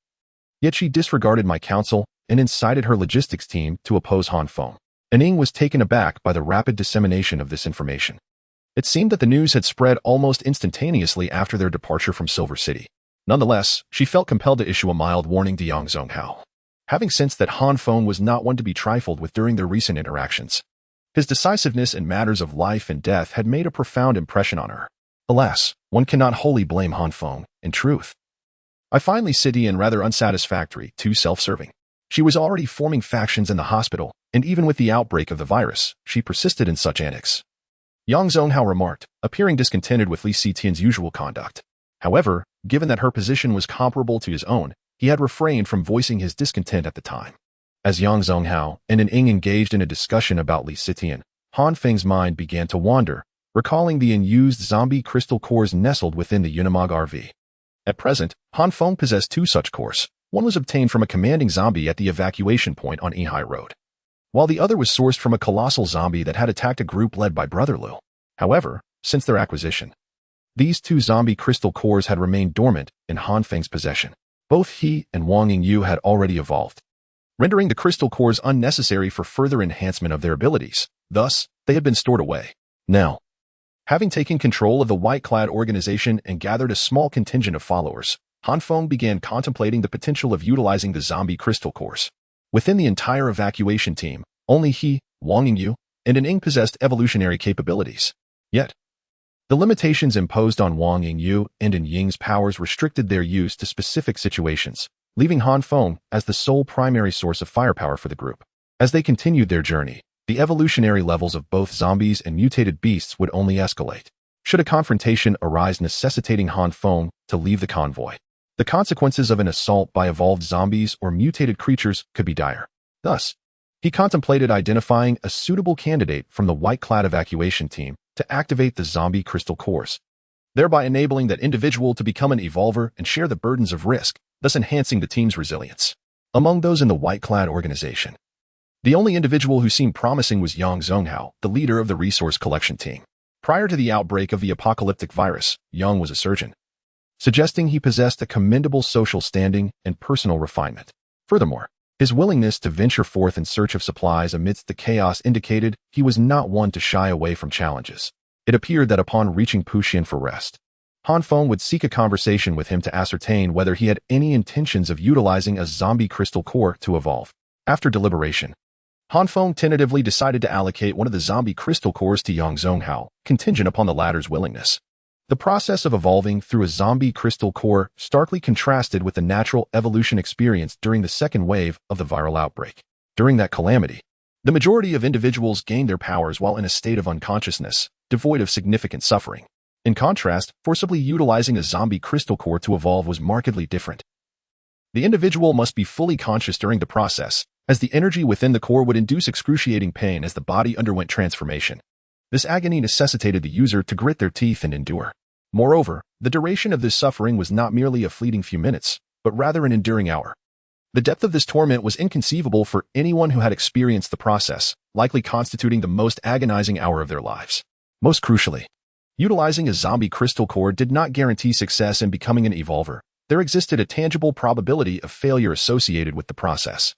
yet she disregarded my counsel and incited her logistics team to oppose Han Feng. Ning was taken aback by the rapid dissemination of this information. It seemed that the news had spread almost instantaneously after their departure from Silver City. Nonetheless, she felt compelled to issue a mild warning to Yang Zonghao, having sensed that Han Feng was not one to be trifled with during their recent interactions. His decisiveness in matters of life and death had made a profound impression on her. Alas, one cannot wholly blame Han Feng, in truth. I find Li Sitian rather unsatisfactory, too self-serving. She was already forming factions in the hospital, and even with the outbreak of the virus, she persisted in such antics. Yang Zonghao remarked, appearing discontented with Li Sitian's usual conduct. However, given that her position was comparable to his own, he had refrained from voicing his discontent at the time. As Yang Zonghao and Ning engaged in a discussion about Li Sitian, Han Feng's mind began to wander, recalling the unused zombie crystal cores nestled within the Unimog RV. At present, Han Feng possessed 2 such cores. One was obtained from a commanding zombie at the evacuation point on Ehai Road, while the other was sourced from a colossal zombie that had attacked a group led by Brother Liu. However, since their acquisition, these 2 zombie crystal cores had remained dormant in Han Feng's possession. Both he and Wang Yingyu had already evolved, rendering the crystal cores unnecessary for further enhancement of their abilities. Thus, they had been stored away. Now, having taken control of the white-clad organization and gathered a small contingent of followers, Han Feng began contemplating the potential of utilizing the zombie crystal cores. Within the entire evacuation team, only he, Wang Yingyu, and Ning possessed evolutionary capabilities. Yet, the limitations imposed on Wang Yingyu and Ying's powers restricted their use to specific situations, leaving Han Feng as the sole primary source of firepower for the group. As they continued their journey, the evolutionary levels of both zombies and mutated beasts would only escalate. Should a confrontation arise necessitating Han Feng to leave the convoy, the consequences of an assault by evolved zombies or mutated creatures could be dire. Thus, he contemplated identifying a suitable candidate from the white-clad evacuation team to activate the zombie crystal cores. thereby enabling that individual to become an evolver and share the burdens of risk, thus enhancing the team's resilience. Among those in the white-clad organization, the only individual who seemed promising was Yang Zonghao, the leader of the resource collection team. Prior to the outbreak of the apocalyptic virus, Yang was a surgeon, suggesting he possessed a commendable social standing and personal refinement. Furthermore, his willingness to venture forth in search of supplies amidst the chaos indicated he was not one to shy away from challenges. It appeared that upon reaching Puxian for rest, Han Feng would seek a conversation with him to ascertain whether he had any intentions of utilizing a zombie crystal core to evolve. After deliberation, Han Feng tentatively decided to allocate one of the zombie crystal cores to Yang Zonghao, contingent upon the latter's willingness. The process of evolving through a zombie crystal core starkly contrasted with the natural evolution experienced during the second wave of the viral outbreak. During that calamity, the majority of individuals gained their powers while in a state of unconsciousness, devoid of significant suffering. In contrast, forcibly utilizing a zombie crystal core to evolve was markedly different. The individual must be fully conscious during the process, as the energy within the core would induce excruciating pain as the body underwent transformation. This agony necessitated the user to grit their teeth and endure. Moreover, the duration of this suffering was not merely a fleeting few minutes, but rather an enduring hour. The depth of this torment was inconceivable for anyone who had experienced the process, likely constituting the most agonizing hour of their lives. Most crucially, utilizing a zombie crystal core did not guarantee success in becoming an evolver. There existed a tangible probability of failure associated with the process.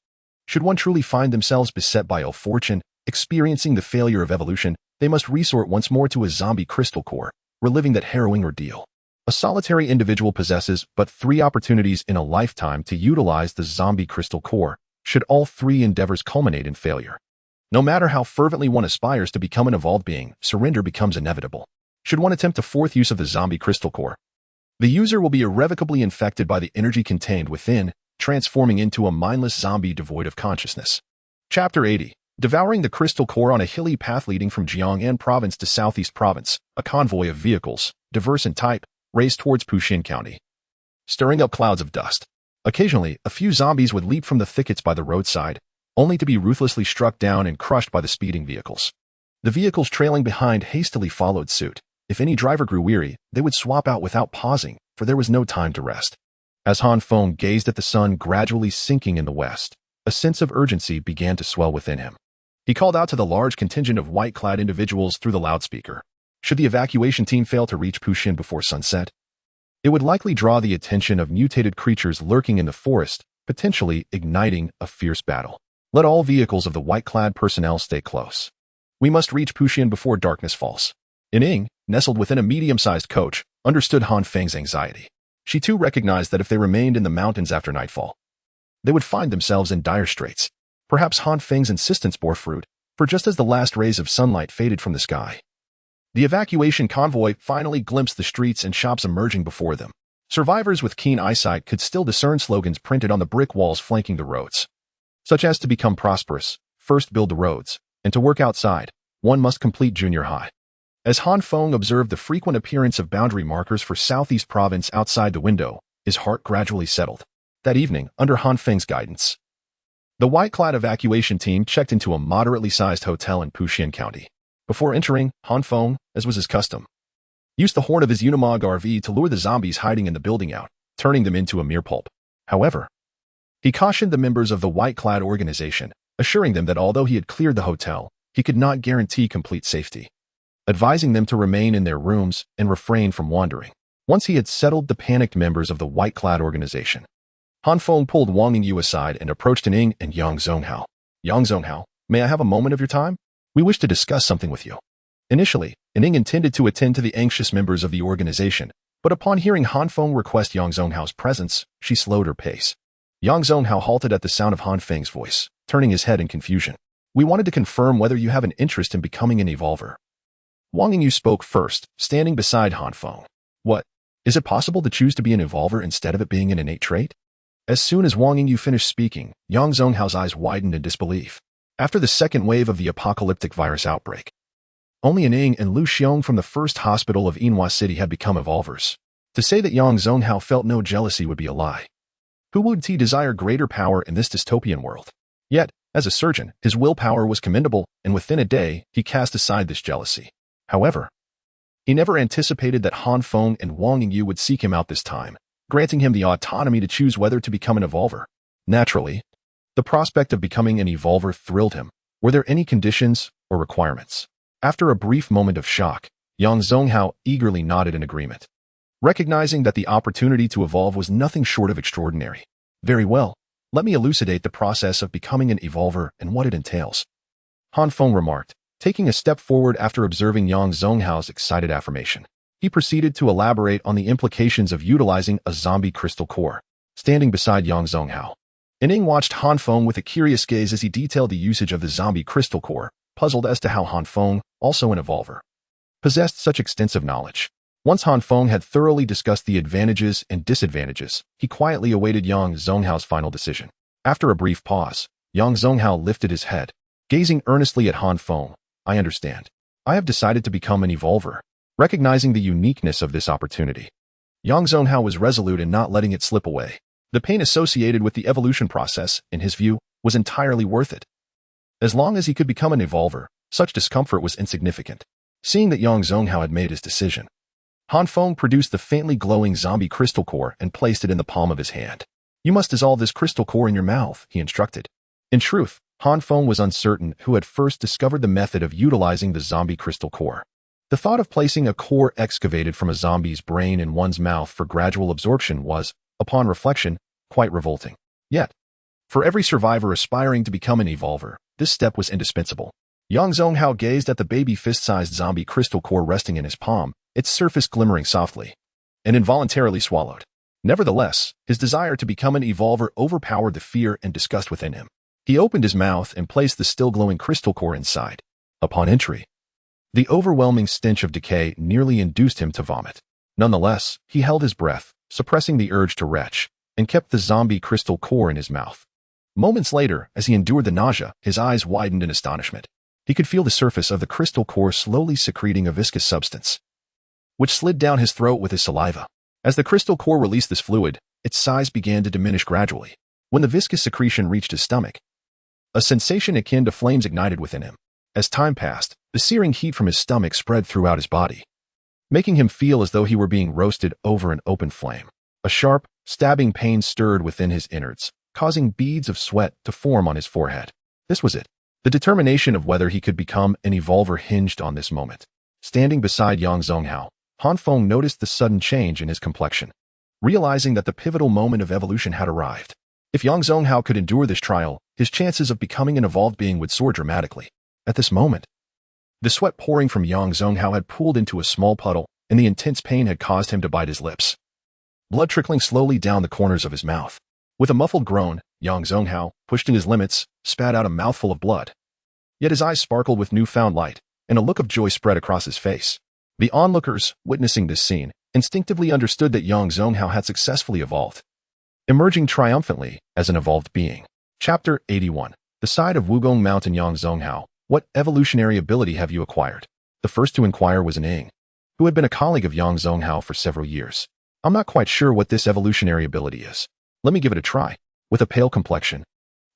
Should one truly find themselves beset by ill fortune, experiencing the failure of evolution, they must resort once more to a zombie crystal core, reliving that harrowing ordeal. A solitary individual possesses but 3 opportunities in a lifetime to utilize the zombie crystal core, should all 3 endeavors culminate in failure. No matter how fervently one aspires to become an evolved being, surrender becomes inevitable. Should one attempt a 4th use of the zombie crystal core, the user will be irrevocably infected by the energy contained within, transforming into a mindless zombie devoid of consciousness. Chapter 80. Devouring the crystal core. On a hilly path leading from Jiang'an province to Southeast province, a convoy of vehicles, diverse in type, raced towards Puxian County, stirring up clouds of dust. Occasionally, a few zombies would leap from the thickets by the roadside, only to be ruthlessly struck down and crushed by the speeding vehicles. The vehicles trailing behind hastily followed suit. If any driver grew weary, they would swap out without pausing, for there was no time to rest. As Han Feng gazed at the sun gradually sinking in the west, a sense of urgency began to swell within him. He called out to the large contingent of white-clad individuals through the loudspeaker. Should the evacuation team fail to reach Puxian before sunset, it would likely draw the attention of mutated creatures lurking in the forest, potentially igniting a fierce battle. Let all vehicles of the white-clad personnel stay close. We must reach Puxian before darkness falls. Ning, nestled within a medium-sized coach, understood Han Feng's anxiety. She too recognized that if they remained in the mountains after nightfall, they would find themselves in dire straits. Perhaps Han Feng's insistence bore fruit, for just as the last rays of sunlight faded from the sky, the evacuation convoy finally glimpsed the streets and shops emerging before them. Survivors with keen eyesight could still discern slogans printed on the brick walls flanking the roads, such as to become prosperous, first build the roads, and to work outside, one must complete junior high. As Han Feng observed the frequent appearance of boundary markers for Southeast Province outside the window, his heart gradually settled. That evening, under Han Feng's guidance, the white-clad evacuation team checked into a moderately sized hotel in Puxian County. Before entering, Han Feng, as was his custom, used the horn of his Unimog RV to lure the zombies hiding in the building out, turning them into a mere pulp. However, he cautioned the members of the white-clad organization, assuring them that although he had cleared the hotel, he could not guarantee complete safety, advising them to remain in their rooms and refrain from wandering. Once he had settled the panicked members of the white-clad organization, Han Feng pulled Wang Yingyu aside and approached Ning and Yang Zonghao. Yang Zonghao, may I have a moment of your time? We wish to discuss something with you. Initially, Ning intended to attend to the anxious members of the organization, but upon hearing Han Feng request Yang Zonghao's presence, she slowed her pace. Yang Zonghao halted at the sound of Han Feng's voice, turning his head in confusion. We wanted to confirm whether you have an interest in becoming an evolver. Wang Yingyu spoke first, standing beside Han Feng. What? Is it possible to choose to be an evolver instead of it being an innate trait? As soon as Wang Yingyu finished speaking, Yang Zonghao's eyes widened in disbelief. After the second wave of the apocalyptic virus outbreak, only Ning and Lu Xiong from the first hospital of Yinhua City had become evolvers. To say that Yang Zonghao felt no jealousy would be a lie. Who would he desire greater power in this dystopian world? Yet, as a surgeon, his willpower was commendable, and within a day, he cast aside this jealousy. However, He never anticipated that Han Feng and Wang Yingyu would seek him out this time, granting him the autonomy to choose whether to become an evolver. Naturally, the prospect of becoming an evolver thrilled him. Were there any conditions or requirements? After a brief moment of shock, Yang Zonghao eagerly nodded in agreement, recognizing that the opportunity to evolve was nothing short of extraordinary. Very well, let me elucidate the process of becoming an evolver and what it entails. Han Feng remarked, taking a step forward after observing Yang Zonghao's excited affirmation. He proceeded to elaborate on the implications of utilizing a zombie crystal core. Standing beside Yang Zonghao, Ning watched Han Feng with a curious gaze as he detailed the usage of the zombie crystal core, puzzled as to how Han Feng, also an evolver, possessed such extensive knowledge. Once Han Feng had thoroughly discussed the advantages and disadvantages, he quietly awaited Yang Zonghao's final decision. After a brief pause, Yang Zonghao lifted his head, gazing earnestly at Han Feng. I understand. I have decided to become an evolver. Recognizing the uniqueness of this opportunity, Yang Zonghao was resolute in not letting it slip away. The pain associated with the evolution process, in his view, was entirely worth it. As long as he could become an evolver, such discomfort was insignificant. Seeing that Yang Zonghao had made his decision, Han Feng produced the faintly glowing zombie crystal core and placed it in the palm of his hand. You must dissolve this crystal core in your mouth, he instructed. In truth, Han Feng was uncertain who had first discovered the method of utilizing the zombie crystal core. The thought of placing a core excavated from a zombie's brain in one's mouth for gradual absorption was, upon reflection, quite revolting. Yet, for every survivor aspiring to become an evolver, this step was indispensable. Yang Zonghao gazed at the baby fist-sized zombie crystal core resting in his palm, its surface glimmering softly, and involuntarily swallowed. Nevertheless, his desire to become an evolver overpowered the fear and disgust within him. He opened his mouth and placed the still-glowing crystal core inside. Upon entry, the overwhelming stench of decay nearly induced him to vomit. Nonetheless, he held his breath, suppressing the urge to retch, and kept the zombie crystal core in his mouth. Moments later, as he endured the nausea, his eyes widened in astonishment. He could feel the surface of the crystal core slowly secreting a viscous substance, which slid down his throat with his saliva. As the crystal core released this fluid, its size began to diminish gradually. When the viscous secretion reached his stomach, a sensation akin to flames ignited within him. As time passed, the searing heat from his stomach spread throughout his body, making him feel as though he were being roasted over an open flame. A sharp, stabbing pain stirred within his innards, causing beads of sweat to form on his forehead. This was it. The determination of whether he could become an evolver hinged on this moment. Standing beside Yang Zonghao, Han Feng noticed the sudden change in his complexion, realizing that the pivotal moment of evolution had arrived. If Yang Zonghao could endure this trial, his chances of becoming an evolved being would soar dramatically. At this moment, the sweat pouring from Yang Zonghao had pooled into a small puddle, and the intense pain had caused him to bite his lips, blood trickling slowly down the corners of his mouth. With a muffled groan, Yang Zonghao, pushed to his limits, spat out a mouthful of blood. Yet his eyes sparkled with newfound light, and a look of joy spread across his face. The onlookers, witnessing this scene, instinctively understood that Yang Zonghao had successfully evolved, emerging triumphantly as an evolved being. Chapter 81. The side of Wugong Mountain. Yang Zonghao, what evolutionary ability have you acquired? The first to inquire was Ning, who had been a colleague of Yang Zonghao for several years. I'm not quite sure what this evolutionary ability is. Let me give it a try. With a pale complexion,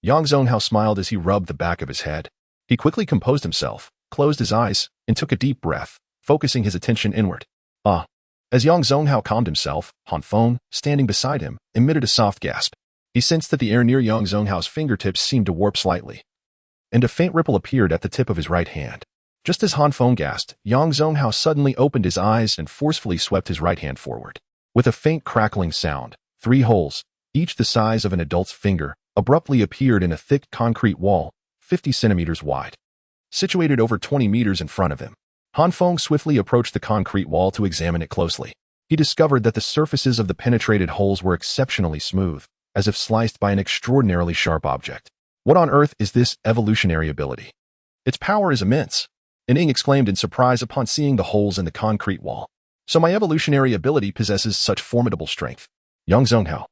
Yang Zonghao smiled as he rubbed the back of his head. He quickly composed himself, closed his eyes, and took a deep breath, focusing his attention inward. As Yang Zonghao calmed himself, Han Feng, standing beside him, emitted a soft gasp. He sensed that the air near Yang Zonghao's fingertips seemed to warp slightly, and a faint ripple appeared at the tip of his right hand. Just as Han Feng gasped, Yang Zonghao suddenly opened his eyes and forcefully swept his right hand forward. With a faint crackling sound, 3 holes, each the size of an adult's finger, abruptly appeared in a thick concrete wall, 50 centimeters wide, situated over 20 meters in front of him. Han Feng swiftly approached the concrete wall to examine it closely. He discovered that the surfaces of the penetrated holes were exceptionally smooth, as if sliced by an extraordinarily sharp object. What on earth is this evolutionary ability? Its power is immense, Ning exclaimed in surprise upon seeing the holes in the concrete wall. So my evolutionary ability possesses such formidable strength. Yang Zonghao,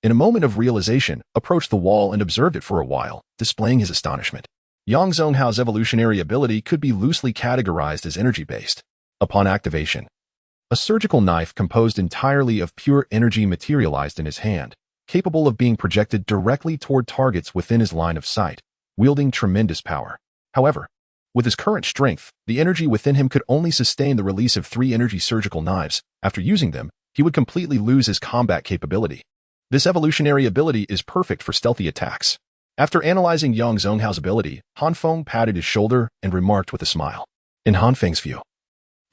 in a moment of realization, approached the wall and observed it for a while, displaying his astonishment. Yang Zonghao's evolutionary ability could be loosely categorized as energy-based. Upon activation, a surgical knife composed entirely of pure energy materialized in his hand, capable of being projected directly toward targets within his line of sight, wielding tremendous power. However, With his current strength, the energy within him could only sustain the release of 3 energy surgical knives. After using them, he would completely lose his combat capability. This evolutionary ability is perfect for stealthy attacks. After analyzing Yang Zhonghao's ability, Han Feng patted his shoulder and remarked with a smile. In Han Feng's view,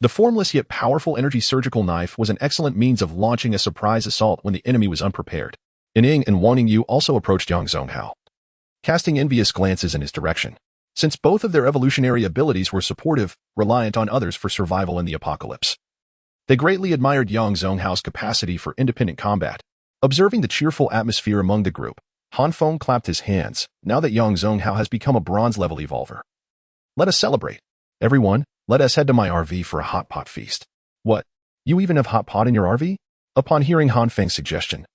the formless yet powerful energy surgical knife was an excellent means of launching a surprise assault when the enemy was unprepared. Ning and Wang Yu also approached Yang Zhonghao, casting envious glances in his direction. Since both of their evolutionary abilities were supportive, reliant on others for survival in the apocalypse, they greatly admired Yang Zhonghao's capacity for independent combat. Observing the cheerful atmosphere among the group, Han Feng clapped his hands. Now that Yang Zhonghao has become a bronze-level evolver, let us celebrate. Everyone, let us head to my RV for a hot pot feast. What? You even have hot pot in your RV? Upon hearing Han Feng's suggestion,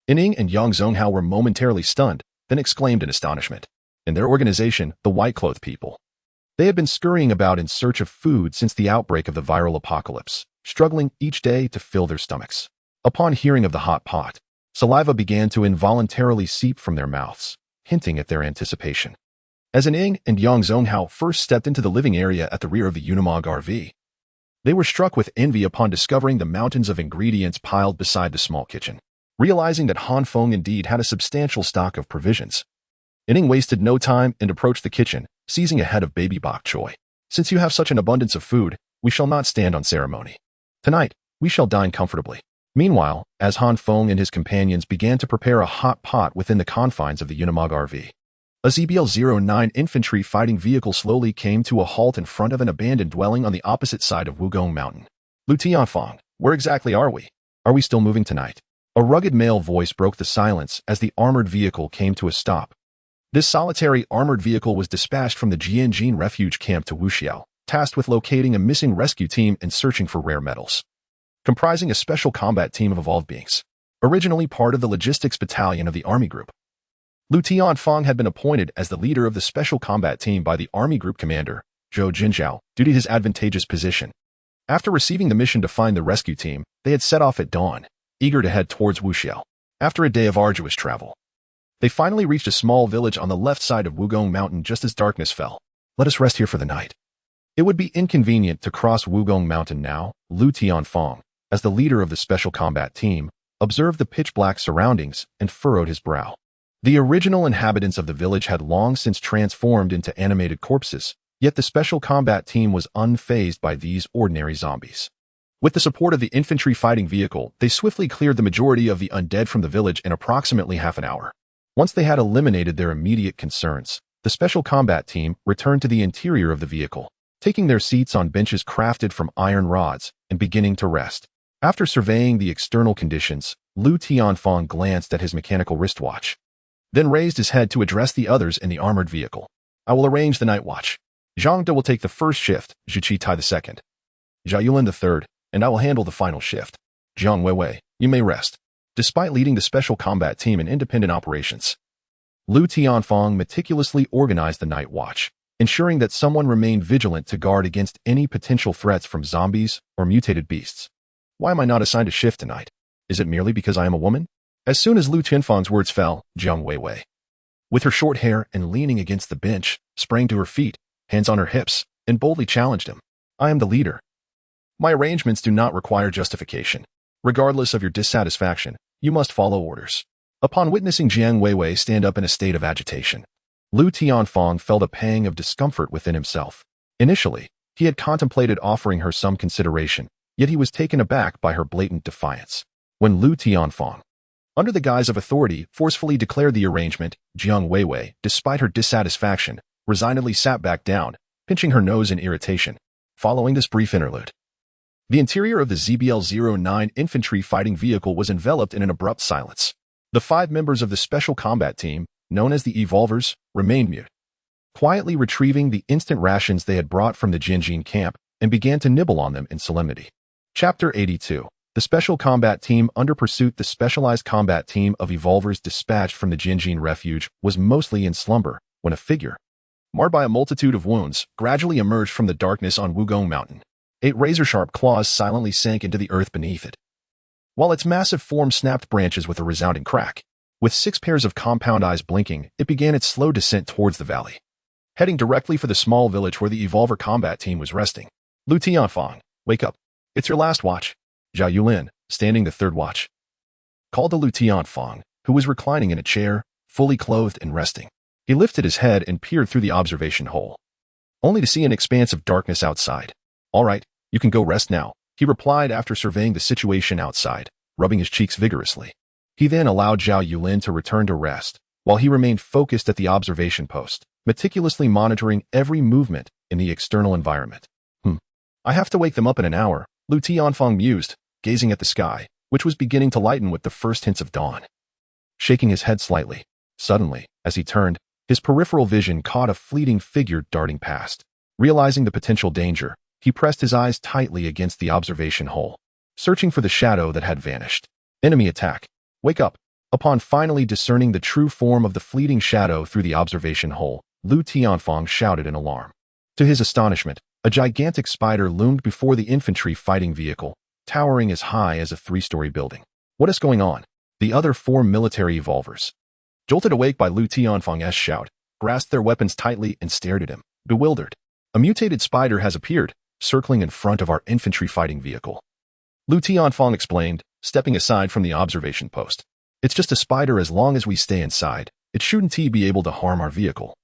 Ning and Yang Zhonghao were momentarily stunned, then exclaimed in astonishment. In their organization, the white-clothed people, they had been scurrying about in search of food since the outbreak of the viral apocalypse, struggling each day to fill their stomachs. Upon hearing of the hot pot, saliva began to involuntarily seep from their mouths, hinting at their anticipation. As Ning and Yang Zhonghao first stepped into the living area at the rear of the Unimog RV, they were struck with envy upon discovering the mountains of ingredients piled beside the small kitchen. Realizing that Han Feng indeed had a substantial stock of provisions, Ning wasted no time and approached the kitchen, seizing a head of baby bok choy. Since you have such an abundance of food, we shall not stand on ceremony. Tonight, we shall dine comfortably. Meanwhile, as Han Feng and his companions began to prepare a hot pot within the confines of the Unimog RV, a ZBL-09 infantry fighting vehicle slowly came to a halt in front of an abandoned dwelling on the opposite side of Wugong Mountain. Lu Tianfeng, where exactly are we? Are we still moving tonight? A rugged male voice broke the silence as the armored vehicle came to a stop. This solitary armored vehicle was dispatched from the Jinxian refuge camp to Wuxiao, tasked with locating a missing rescue team and searching for rare metals. Comprising a special combat team of evolved beings, originally part of the logistics battalion of the army group. Lu Tianfeng had been appointed as the leader of the special combat team by the army group commander, Zhou Jinxiao, due to his advantageous position. After receiving the mission to find the rescue team, they had set off at dawn, eager to head towards Wuxiao. After a day of arduous travel, they finally reached a small village on the left side of Wugong Mountain just as darkness fell. Let us rest here for the night. It would be inconvenient to cross Wugong Mountain now. Lu Tianfeng, as the leader of the special combat team, observed the pitch-black surroundings and furrowed his brow. The original inhabitants of the village had long since transformed into animated corpses, yet the special combat team was unfazed by these ordinary zombies. With the support of the infantry fighting vehicle, they swiftly cleared the majority of the undead from the village in approximately half an hour. Once they had eliminated their immediate concerns, the special combat team returned to the interior of the vehicle, taking their seats on benches crafted from iron rods and beginning to rest. After surveying the external conditions, Lu Tianfeng glanced at his mechanical wristwatch, then raised his head to address the others in the armored vehicle. I will arrange the night watch. Zhang De will take the first shift, Zhu Qitai the second, Zhao Yulin the third, and I will handle the final shift. Jiang Weiwei, you may rest. Despite leading the special combat team in independent operations, Lu Tianfeng meticulously organized the night watch, ensuring that someone remained vigilant to guard against any potential threats from zombies or mutated beasts. Why am I not assigned a shift tonight? Is it merely because I am a woman? As soon as Lu Tianfeng's words fell, Jiang Weiwei, with her short hair and leaning against the bench, sprang to her feet, hands on her hips, and boldly challenged him. I am the leader. My arrangements do not require justification. Regardless of your dissatisfaction, you must follow orders. Upon witnessing Jiang Weiwei stand up in a state of agitation, Lu Tianfeng felt a pang of discomfort within himself. Initially, he had contemplated offering her some consideration, yet he was taken aback by her blatant defiance. When Lu Tianfeng, under the guise of authority, forcefully declared the arrangement, Jiang Weiwei, despite her dissatisfaction, resignedly sat back down, pinching her nose in irritation. Following this brief interlude, the interior of the ZBL-09 infantry fighting vehicle was enveloped in an abrupt silence. The 5 members of the special combat team, known as the Evolvers, remained mute, quietly retrieving the instant rations they had brought from the Jinxian camp and began to nibble on them in solemnity. Chapter 82. The Special Combat Team under pursuit. The specialized combat team of Evolvers dispatched from the Jinxian refuge was mostly in slumber when a figure, marred by a multitude of wounds, gradually emerged from the darkness on Wugong Mountain. 8 razor-sharp claws silently sank into the earth beneath it, while its massive form snapped branches with a resounding crack. With 6 pairs of compound eyes blinking, it began its slow descent towards the valley. heading directly for the small village where the Evolver combat team was resting. Lu Tianfang, wake up. It's your last watch. Zhao Yulin, standing the third watch, called to Lu Tianfang, who was reclining in a chair, fully clothed and resting. He lifted his head and peered through the observation hole, only to see an expanse of darkness outside. All right, you can go rest now, he replied after surveying the situation outside, rubbing his cheeks vigorously. He then allowed Zhao Yulin to return to rest, while he remained focused at the observation post, meticulously monitoring every movement in the external environment. I have to wake them up in an hour, Lu Tianfang mused, gazing at the sky, which was beginning to lighten with the first hints of dawn. Shaking his head slightly, suddenly, as he turned, his peripheral vision caught a fleeting figure darting past. Realizing the potential danger, he pressed his eyes tightly against the observation hole, searching for the shadow that had vanished. Enemy attack. Wake up. Upon finally discerning the true form of the fleeting shadow through the observation hole, Lu Tianfang shouted in alarm. To his astonishment, a gigantic spider loomed before the infantry fighting vehicle, towering as high as a 3-story building. What is going on? The other 4 military evolvers, jolted awake by Lu Tianfang's shout, grasped their weapons tightly and stared at him, bewildered. A mutated spider has appeared, circling in front of our infantry fighting vehicle. Lu Tianfang explained, stepping aside from the observation post. It's just a spider. As long as we stay inside, it shouldn't be able to harm our vehicle.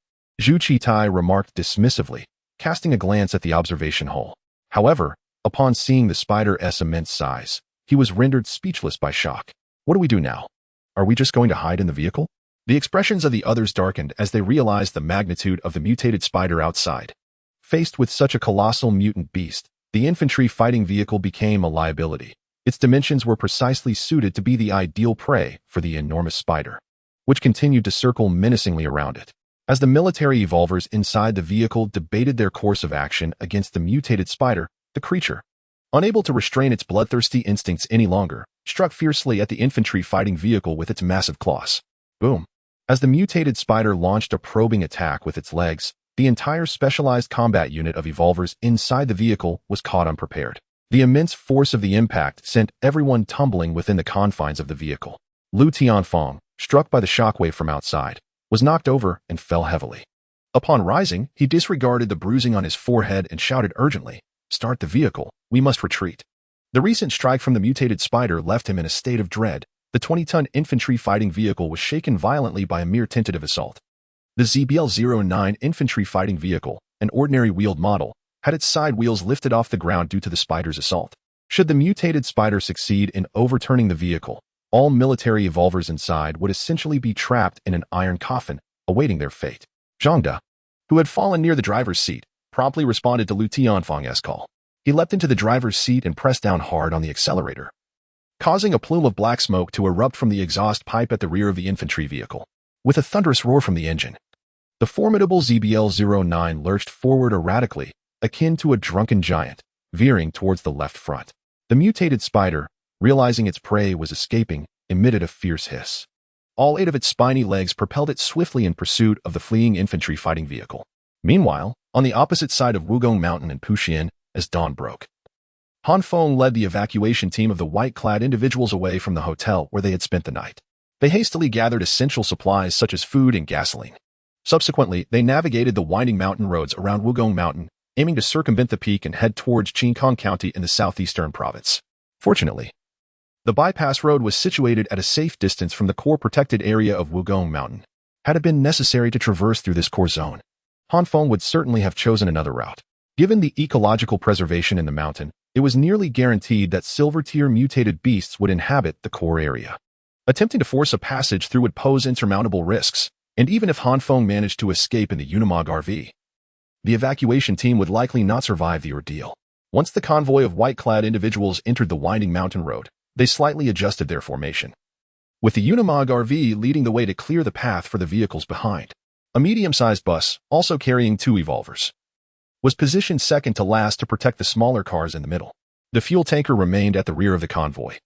Zhu Qitai remarked dismissively, casting a glance at the observation hole. However, upon seeing the spider's immense size, he was rendered speechless by shock. What do we do now? Are we just going to hide in the vehicle? The expressions of the others darkened as they realized the magnitude of the mutated spider outside. Faced with such a colossal mutant beast, the infantry fighting vehicle became a liability. Its dimensions were precisely suited to be the ideal prey for the enormous spider, which continued to circle menacingly around it. As the military evolvers inside the vehicle debated their course of action against the mutated spider, the creature, unable to restrain its bloodthirsty instincts any longer, struck fiercely at the infantry fighting vehicle with its massive claws. Boom! As the mutated spider launched a probing attack with its legs, the entire specialized combat unit of evolvers inside the vehicle was caught unprepared. The immense force of the impact sent everyone tumbling within the confines of the vehicle. Lu Tianfang, struck by the shockwave from outside, was knocked over and fell heavily. Upon rising, he disregarded the bruising on his forehead and shouted urgently, "Start the vehicle, we must retreat." The recent strike from the mutated spider left him in a state of dread. The 20-ton infantry fighting vehicle was shaken violently by a mere tentative assault. The ZBL-09 infantry fighting vehicle, an ordinary wheeled model, had its side wheels lifted off the ground due to the spider's assault. Should the mutated spider succeed in overturning the vehicle, all military evolvers inside would essentially be trapped in an iron coffin, awaiting their fate. Zhangda, who had fallen near the driver's seat, promptly responded to Lu Tianfang's call. He leapt into the driver's seat and pressed down hard on the accelerator, causing a plume of black smoke to erupt from the exhaust pipe at the rear of the infantry vehicle. With a thunderous roar from the engine, the formidable ZBL-09 lurched forward erratically, akin to a drunken giant, veering towards the left front. The mutated spider, realizing its prey was escaping, emitted a fierce hiss. All 8 of its spiny legs propelled it swiftly in pursuit of the fleeing infantry fighting vehicle. Meanwhile, on the opposite side of Wugong Mountain in Puxian, as dawn broke, Han Feng led the evacuation team of the white-clad individuals away from the hotel where they had spent the night. They hastily gathered essential supplies such as food and gasoline. Subsequently, they navigated the winding mountain roads around Wugong Mountain, aiming to circumvent the peak and head towards Qingkong County in the southeastern province. Fortunately, the bypass road was situated at a safe distance from the core protected area of Wugong Mountain. Had it been necessary to traverse through this core zone, Han Feng would certainly have chosen another route. Given the ecological preservation in the mountain, it was nearly guaranteed that silver-tier mutated beasts would inhabit the core area. Attempting to force a passage through would pose insurmountable risks, and even if Han Feng managed to escape in the Unimog RV, the evacuation team would likely not survive the ordeal. Once the convoy of white-clad individuals entered the winding mountain road, they slightly adjusted their formation, with the Unimog RV leading the way to clear the path for the vehicles behind. A medium-sized bus, also carrying 2 evolvers, was positioned second to last to protect the smaller cars in the middle. The fuel tanker remained at the rear of the convoy,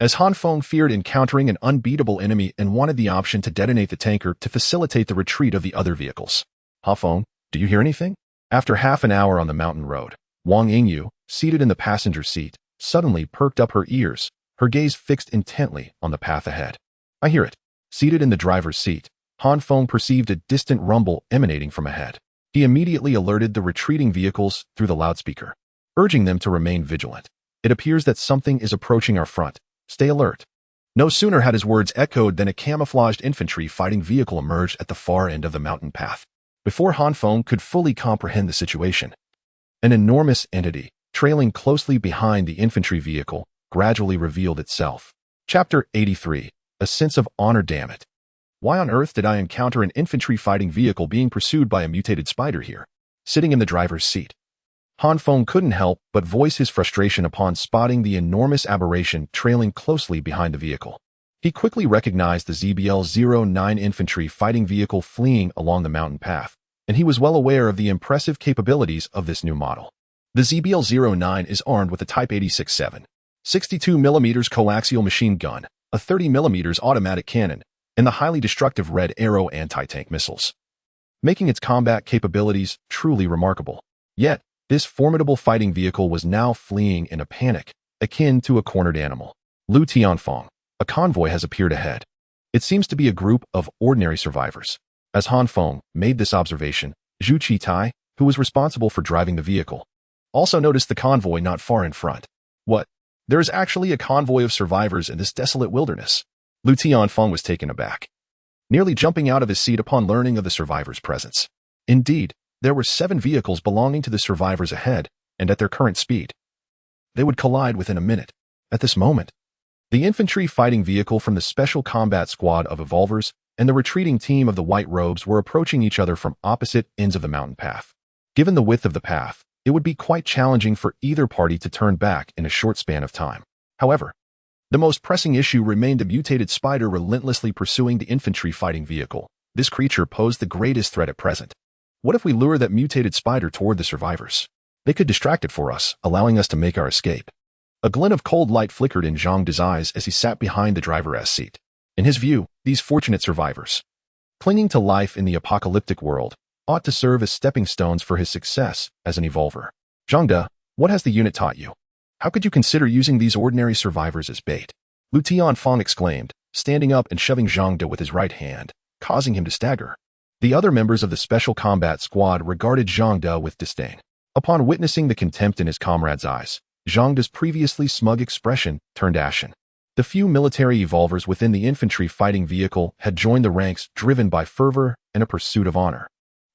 as Han Feng feared encountering an unbeatable enemy and wanted the option to detonate the tanker to facilitate the retreat of the other vehicles. Han Feng, do you hear anything? After half an hour on the mountain road, Wang Yingyu, seated in the passenger seat, suddenly perked up her ears, her gaze fixed intently on the path ahead. I hear it. Seated in the driver's seat, Han Feng perceived a distant rumble emanating from ahead. He immediately alerted the retreating vehicles through the loudspeaker, urging them to remain vigilant. It appears that something is approaching our front. Stay alert. No sooner had his words echoed than a camouflaged infantry fighting vehicle emerged at the far end of the mountain path. Before Han Feng could fully comprehend the situation, an enormous entity, trailing closely behind the infantry vehicle, gradually revealed itself. Chapter 83. A sense of honor. Damn it. Why on earth did I encounter an infantry fighting vehicle being pursued by a mutated spider here? Sitting in the driver's seat, Han Feng couldn't help but voice his frustration upon spotting the enormous aberration trailing closely behind the vehicle. He quickly recognized the ZBL-09 infantry fighting vehicle fleeing along the mountain path, and he was well aware of the impressive capabilities of this new model. The ZBL-09 is armed with a Type 86-7, 62mm coaxial machine gun, a 30mm automatic cannon, and the highly destructive Red Arrow anti-tank missiles, making its combat capabilities truly remarkable. Yet, this formidable fighting vehicle was now fleeing in a panic, akin to a cornered animal. Lu Tianfeng, a convoy has appeared ahead. It seems to be a group of ordinary survivors. As Han Feng made this observation, Zhu Qitai, who was responsible for driving the vehicle, also noticed the convoy not far in front. What? There is actually a convoy of survivors in this desolate wilderness. Lu Tianfeng was taken aback, nearly jumping out of his seat upon learning of the survivors' presence. Indeed, there were 7 vehicles belonging to the survivors ahead, and at their current speed, they would collide within a minute. At this moment, the infantry fighting vehicle from the Special Combat Squad of Evolvers and the retreating team of the White Robes were approaching each other from opposite ends of the mountain path. Given the width of the path, it would be quite challenging for either party to turn back in a short span of time. However, the most pressing issue remained the mutated spider relentlessly pursuing the infantry fighting vehicle. This creature posed the greatest threat at present. What if we lure that mutated spider toward the survivors? They could distract it for us, allowing us to make our escape. A glint of cold light flickered in Zhang De's eyes as he sat behind the driver's seat. In his view, these fortunate survivors, clinging to life in the apocalyptic world, ought to serve as stepping stones for his success as an evolver. Zhang De, what has the unit taught you? How could you consider using these ordinary survivors as bait? Lu Tianfeng exclaimed, standing up and shoving Zhang De with his right hand, causing him to stagger. The other members of the Special Combat Squad regarded Zhang De with disdain. Upon witnessing the contempt in his comrade's eyes, Zhang De's previously smug expression turned ashen. The few military evolvers within the infantry fighting vehicle had joined the ranks driven by fervor and a pursuit of honor.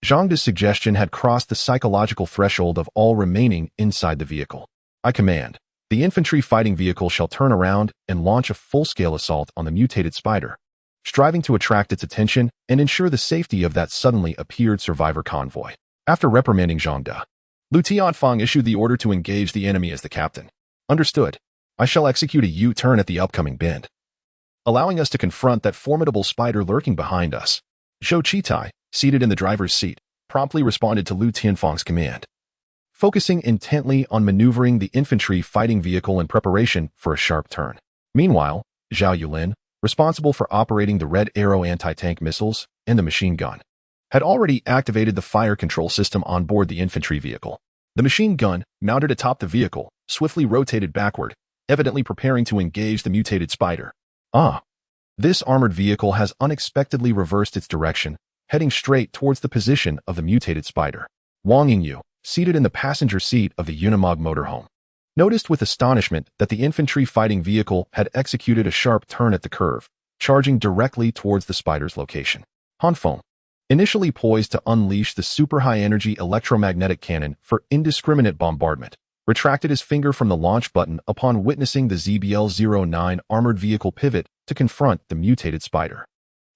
Zhang De's suggestion had crossed the psychological threshold of all remaining inside the vehicle. I command, the infantry fighting vehicle shall turn around and launch a full-scale assault on the mutated spider, striving to attract its attention and ensure the safety of that suddenly appeared survivor convoy. After reprimanding Zhang De, Lu Tianfeng issued the order to engage the enemy as the captain. Understood. I shall execute a U-turn at the upcoming bend, allowing us to confront that formidable spider lurking behind us. Zhou Qitai, seated in the driver's seat, promptly responded to Lu Tianfeng's command, focusing intently on maneuvering the infantry fighting vehicle in preparation for a sharp turn. Meanwhile, Zhao Yulin, responsible for operating the Red Arrow anti-tank missiles and the machine gun, had already activated the fire control system on board the infantry vehicle. The machine gun, mounted atop the vehicle, swiftly rotated backward, evidently preparing to engage the mutated spider. This armored vehicle has unexpectedly reversed its direction, heading straight towards the position of the mutated spider. Wang Yingyu, seated in the passenger seat of the Unimog motorhome, noticed with astonishment that the infantry fighting vehicle had executed a sharp turn at the curve, charging directly towards the spider's location. Han Feng, initially poised to unleash the super high-energy electromagnetic cannon for indiscriminate bombardment, retracted his finger from the launch button upon witnessing the ZBL-09 armored vehicle pivot to confront the mutated spider.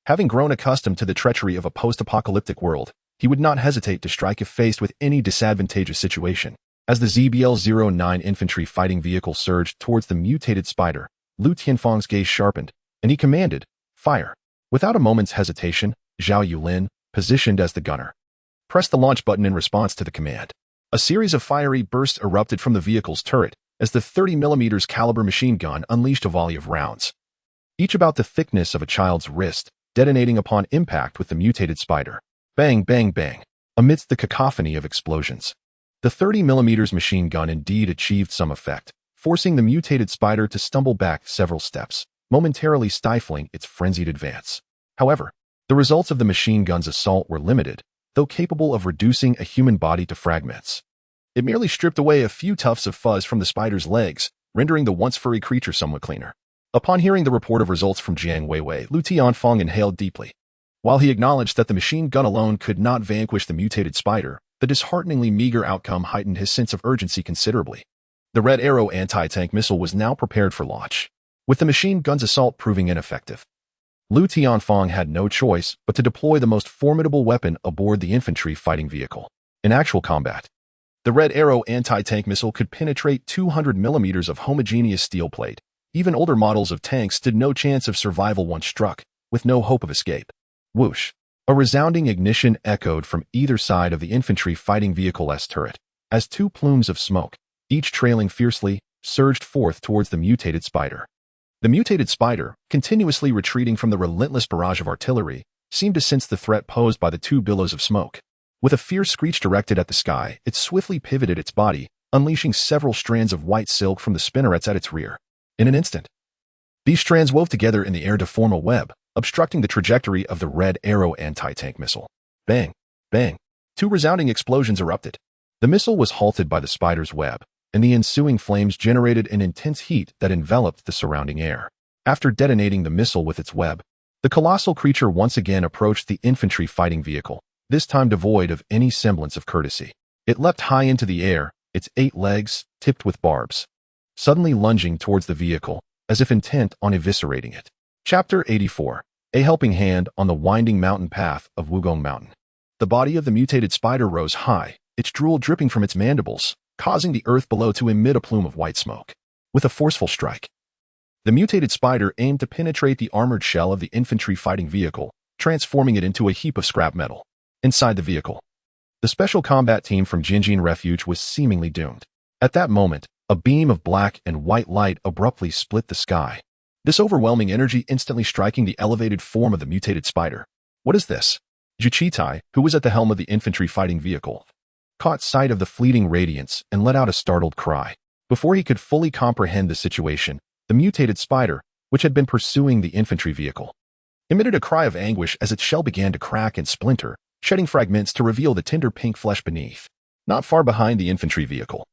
Having grown accustomed to the treachery of a post-apocalyptic world, he would not hesitate to strike if faced with any disadvantageous situation. As the ZBL-09 infantry fighting vehicle surged towards the mutated spider, Lu Tianfeng's gaze sharpened, and he commanded, "Fire." Without a moment's hesitation, Zhao Yulin, positioned as the gunner, pressed the launch button in response to the command. A series of fiery bursts erupted from the vehicle's turret as the 30mm caliber machine gun unleashed a volley of rounds, each about the thickness of a child's wrist, detonating upon impact with the mutated spider. Bang, bang, bang. Amidst the cacophony of explosions, the 30mm machine gun indeed achieved some effect, forcing the mutated spider to stumble back several steps, momentarily stifling its frenzied advance. However, the results of the machine gun's assault were limited, though capable of reducing a human body to fragments. It merely stripped away a few tufts of fuzz from the spider's legs, rendering the once furry creature somewhat cleaner. Upon hearing the report of results from Jiang Weiwei, Lu Tianfeng inhaled deeply. While he acknowledged that the machine gun alone could not vanquish the mutated spider, the dishearteningly meager outcome heightened his sense of urgency considerably. The Red Arrow anti-tank missile was now prepared for launch, with the machine gun's assault proving ineffective. Lu Tianfeng had no choice but to deploy the most formidable weapon aboard the infantry fighting vehicle. In actual combat, the Red Arrow anti-tank missile could penetrate 200 millimeters of homogeneous steel plate. Even older models of tanks stood no chance of survival once struck, with no hope of escape. Whoosh! A resounding ignition echoed from either side of the infantry fighting vehicle's turret, as two plumes of smoke, each trailing fiercely, surged forth towards the mutated spider. The mutated spider, continuously retreating from the relentless barrage of artillery, seemed to sense the threat posed by the two billows of smoke. With a fierce screech directed at the sky, it swiftly pivoted its body, unleashing several strands of white silk from the spinnerets at its rear. In an instant, these strands wove together in the air to form a web, obstructing the trajectory of the Red Arrow anti-tank missile. Bang! Bang! Two resounding explosions erupted. The missile was halted by the spider's web, and the ensuing flames generated an intense heat that enveloped the surrounding air. After detonating the missile with its web, the colossal creature once again approached the infantry fighting vehicle, this time devoid of any semblance of courtesy. It leapt high into the air, its 8 legs tipped with barbs, suddenly lunging towards the vehicle, as if intent on eviscerating it. Chapter 84. A helping hand on the winding mountain path of Wugong Mountain. The body of the mutated spider rose high, its drool dripping from its mandibles, causing the earth below to emit a plume of white smoke. With a forceful strike, the mutated spider aimed to penetrate the armored shell of the infantry fighting vehicle, transforming it into a heap of scrap metal. Inside the vehicle, the special combat team from Jinxian Refuge was seemingly doomed. At that moment, a beam of black and white light abruptly split the sky, this overwhelming energy instantly striking the elevated form of the mutated spider. What is this? Juchitai, who was at the helm of the infantry fighting vehicle, caught sight of the fleeting radiance and let out a startled cry. Before he could fully comprehend the situation, the mutated spider, which had been pursuing the infantry vehicle, emitted a cry of anguish as its shell began to crack and splinter, shedding fragments to reveal the tender pink flesh beneath. Not far behind the infantry vehicle,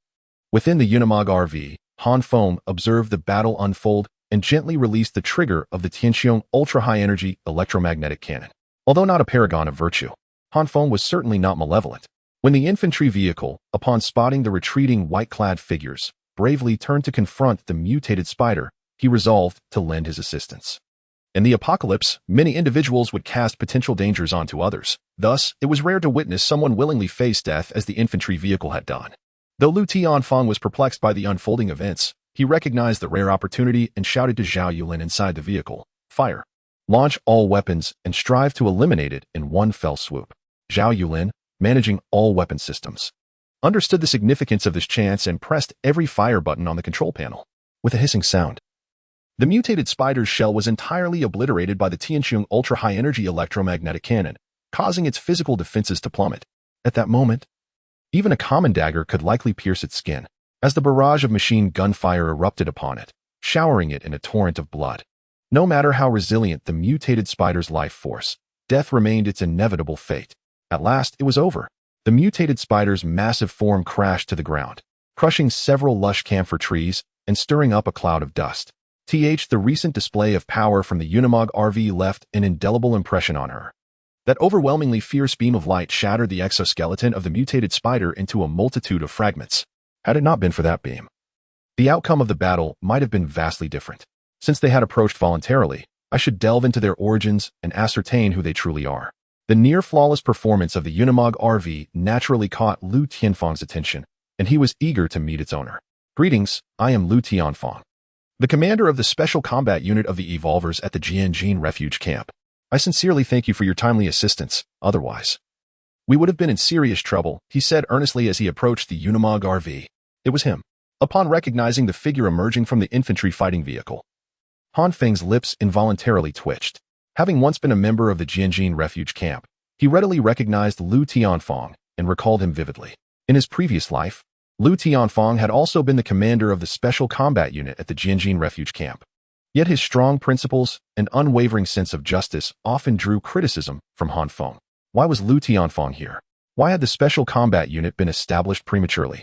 within the Unimog RV, Han Feng observed the battle unfold and gently released the trigger of the Jinxian ultra-high-energy electromagnetic cannon. Although not a paragon of virtue, Han Feng was certainly not malevolent. When the infantry vehicle, upon spotting the retreating white-clad figures, bravely turned to confront the mutated spider, he resolved to lend his assistance. In the apocalypse, many individuals would cast potential dangers onto others. Thus, it was rare to witness someone willingly face death as the infantry vehicle had done. Though Lu Tianfeng was perplexed by the unfolding events, he recognized the rare opportunity and shouted to Zhao Yulin inside the vehicle, "Fire! Launch all weapons and strive to eliminate it in one fell swoop." Zhao Yulin, managing all weapon systems, understood the significance of this chance and pressed every fire button on the control panel. With a hissing sound, the mutated spider's shell was entirely obliterated by the Tianqiang ultra-high-energy electromagnetic cannon, causing its physical defenses to plummet. At that moment, even a common dagger could likely pierce its skin, as the barrage of machine gunfire erupted upon it, showering it in a torrent of blood. No matter how resilient the mutated spider's life force, death remained its inevitable fate. At last, it was over. The mutated spider's massive form crashed to the ground, crushing several lush camphor trees and stirring up a cloud of dust. The recent display of power from the Unimog RV left an indelible impression on her. That overwhelmingly fierce beam of light shattered the exoskeleton of the mutated spider into a multitude of fragments. Had it not been for that beam, the outcome of the battle might have been vastly different. Since they had approached voluntarily, I should delve into their origins and ascertain who they truly are. The near-flawless performance of the Unimog RV naturally caught Lu Tianfeng's attention, and he was eager to meet its owner. "Greetings, I am Lu Tianfeng, the commander of the Special Combat Unit of the Evolvers at the Jinxian Refuge Camp. I sincerely thank you for your timely assistance, otherwise we would have been in serious trouble," he said earnestly as he approached the Unimog RV. It was him. Upon recognizing the figure emerging from the infantry fighting vehicle, Han Feng's lips involuntarily twitched. Having once been a member of the Jinxian Refuge Camp, he readily recognized Lu Tianfeng and recalled him vividly. In his previous life, Lu Tianfeng had also been the commander of the Special Combat Unit at the Jinxian Refuge Camp. Yet his strong principles and unwavering sense of justice often drew criticism from Han Feng. Why was Lu Tianfeng here? Why had the Special Combat Unit been established prematurely?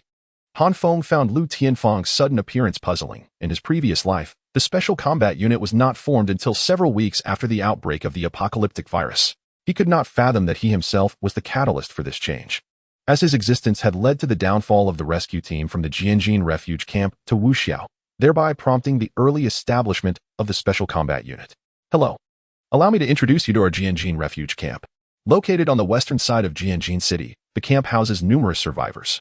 Han Feng found Lu Tianfeng's sudden appearance puzzling. In his previous life, the Special Combat Unit was not formed until several weeks after the outbreak of the apocalyptic virus. He could not fathom that he himself was the catalyst for this change, as his existence had led to the downfall of the rescue team from the Jinxian refuge camp to Wuxiao, thereby prompting the early establishment of the Special Combat Unit. Hello. Allow me to introduce you to our Jinxian refuge camp. Located on the western side of Jinxian City, the camp houses numerous survivors,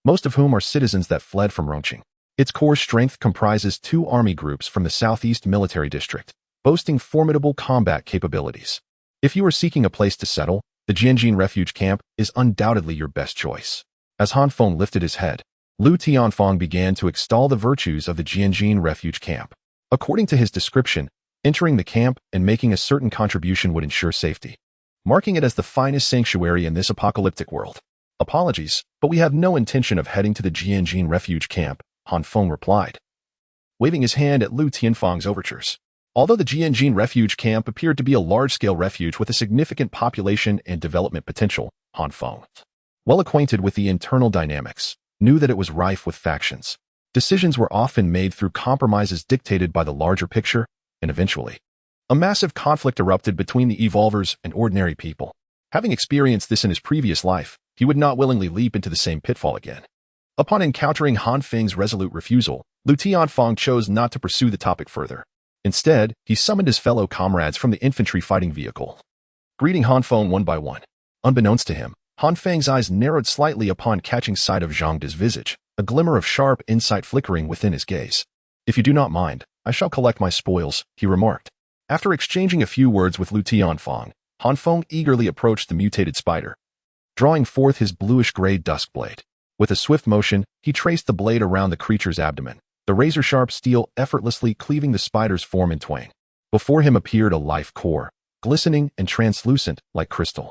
most of whom are citizens that fled from Rongqing. Its core strength comprises 2 army groups from the Southeast Military District, boasting formidable combat capabilities. If you are seeking a place to settle, the Jinxian Refuge Camp is undoubtedly your best choice. As Han Feng lifted his head, Lu Tianfeng began to extol the virtues of the Jinxian Refuge Camp. According to his description, entering the camp and making a certain contribution would ensure safety, marking it as the finest sanctuary in this apocalyptic world. Apologies, but we have no intention of heading to the Jinxian Refuge Camp, Han Feng replied, waving his hand at Lu Tianfeng's overtures. Although the Jinxian Refuge Camp appeared to be a large-scale refuge with a significant population and development potential, Han Feng, well acquainted with the internal dynamics, knew that it was rife with factions. Decisions were often made through compromises dictated by the larger picture, and eventually, a massive conflict erupted between the evolvers and ordinary people. Having experienced this in his previous life, he would not willingly leap into the same pitfall again. Upon encountering Han Feng's resolute refusal, Lu Tianfeng chose not to pursue the topic further. Instead, he summoned his fellow comrades from the infantry fighting vehicle, greeting Han Feng one by one. Unbeknownst to him, Han Feng's eyes narrowed slightly upon catching sight of Zhang De's visage, a glimmer of sharp insight flickering within his gaze. If you do not mind, I shall collect my spoils, he remarked. After exchanging a few words with Lu Tianfeng, Han Feng eagerly approached the mutated spider, drawing forth his bluish-gray dusk blade. With a swift motion, he traced the blade around the creature's abdomen, the razor-sharp steel effortlessly cleaving the spider's form in twain. Before him appeared a life core, glistening and translucent like crystal.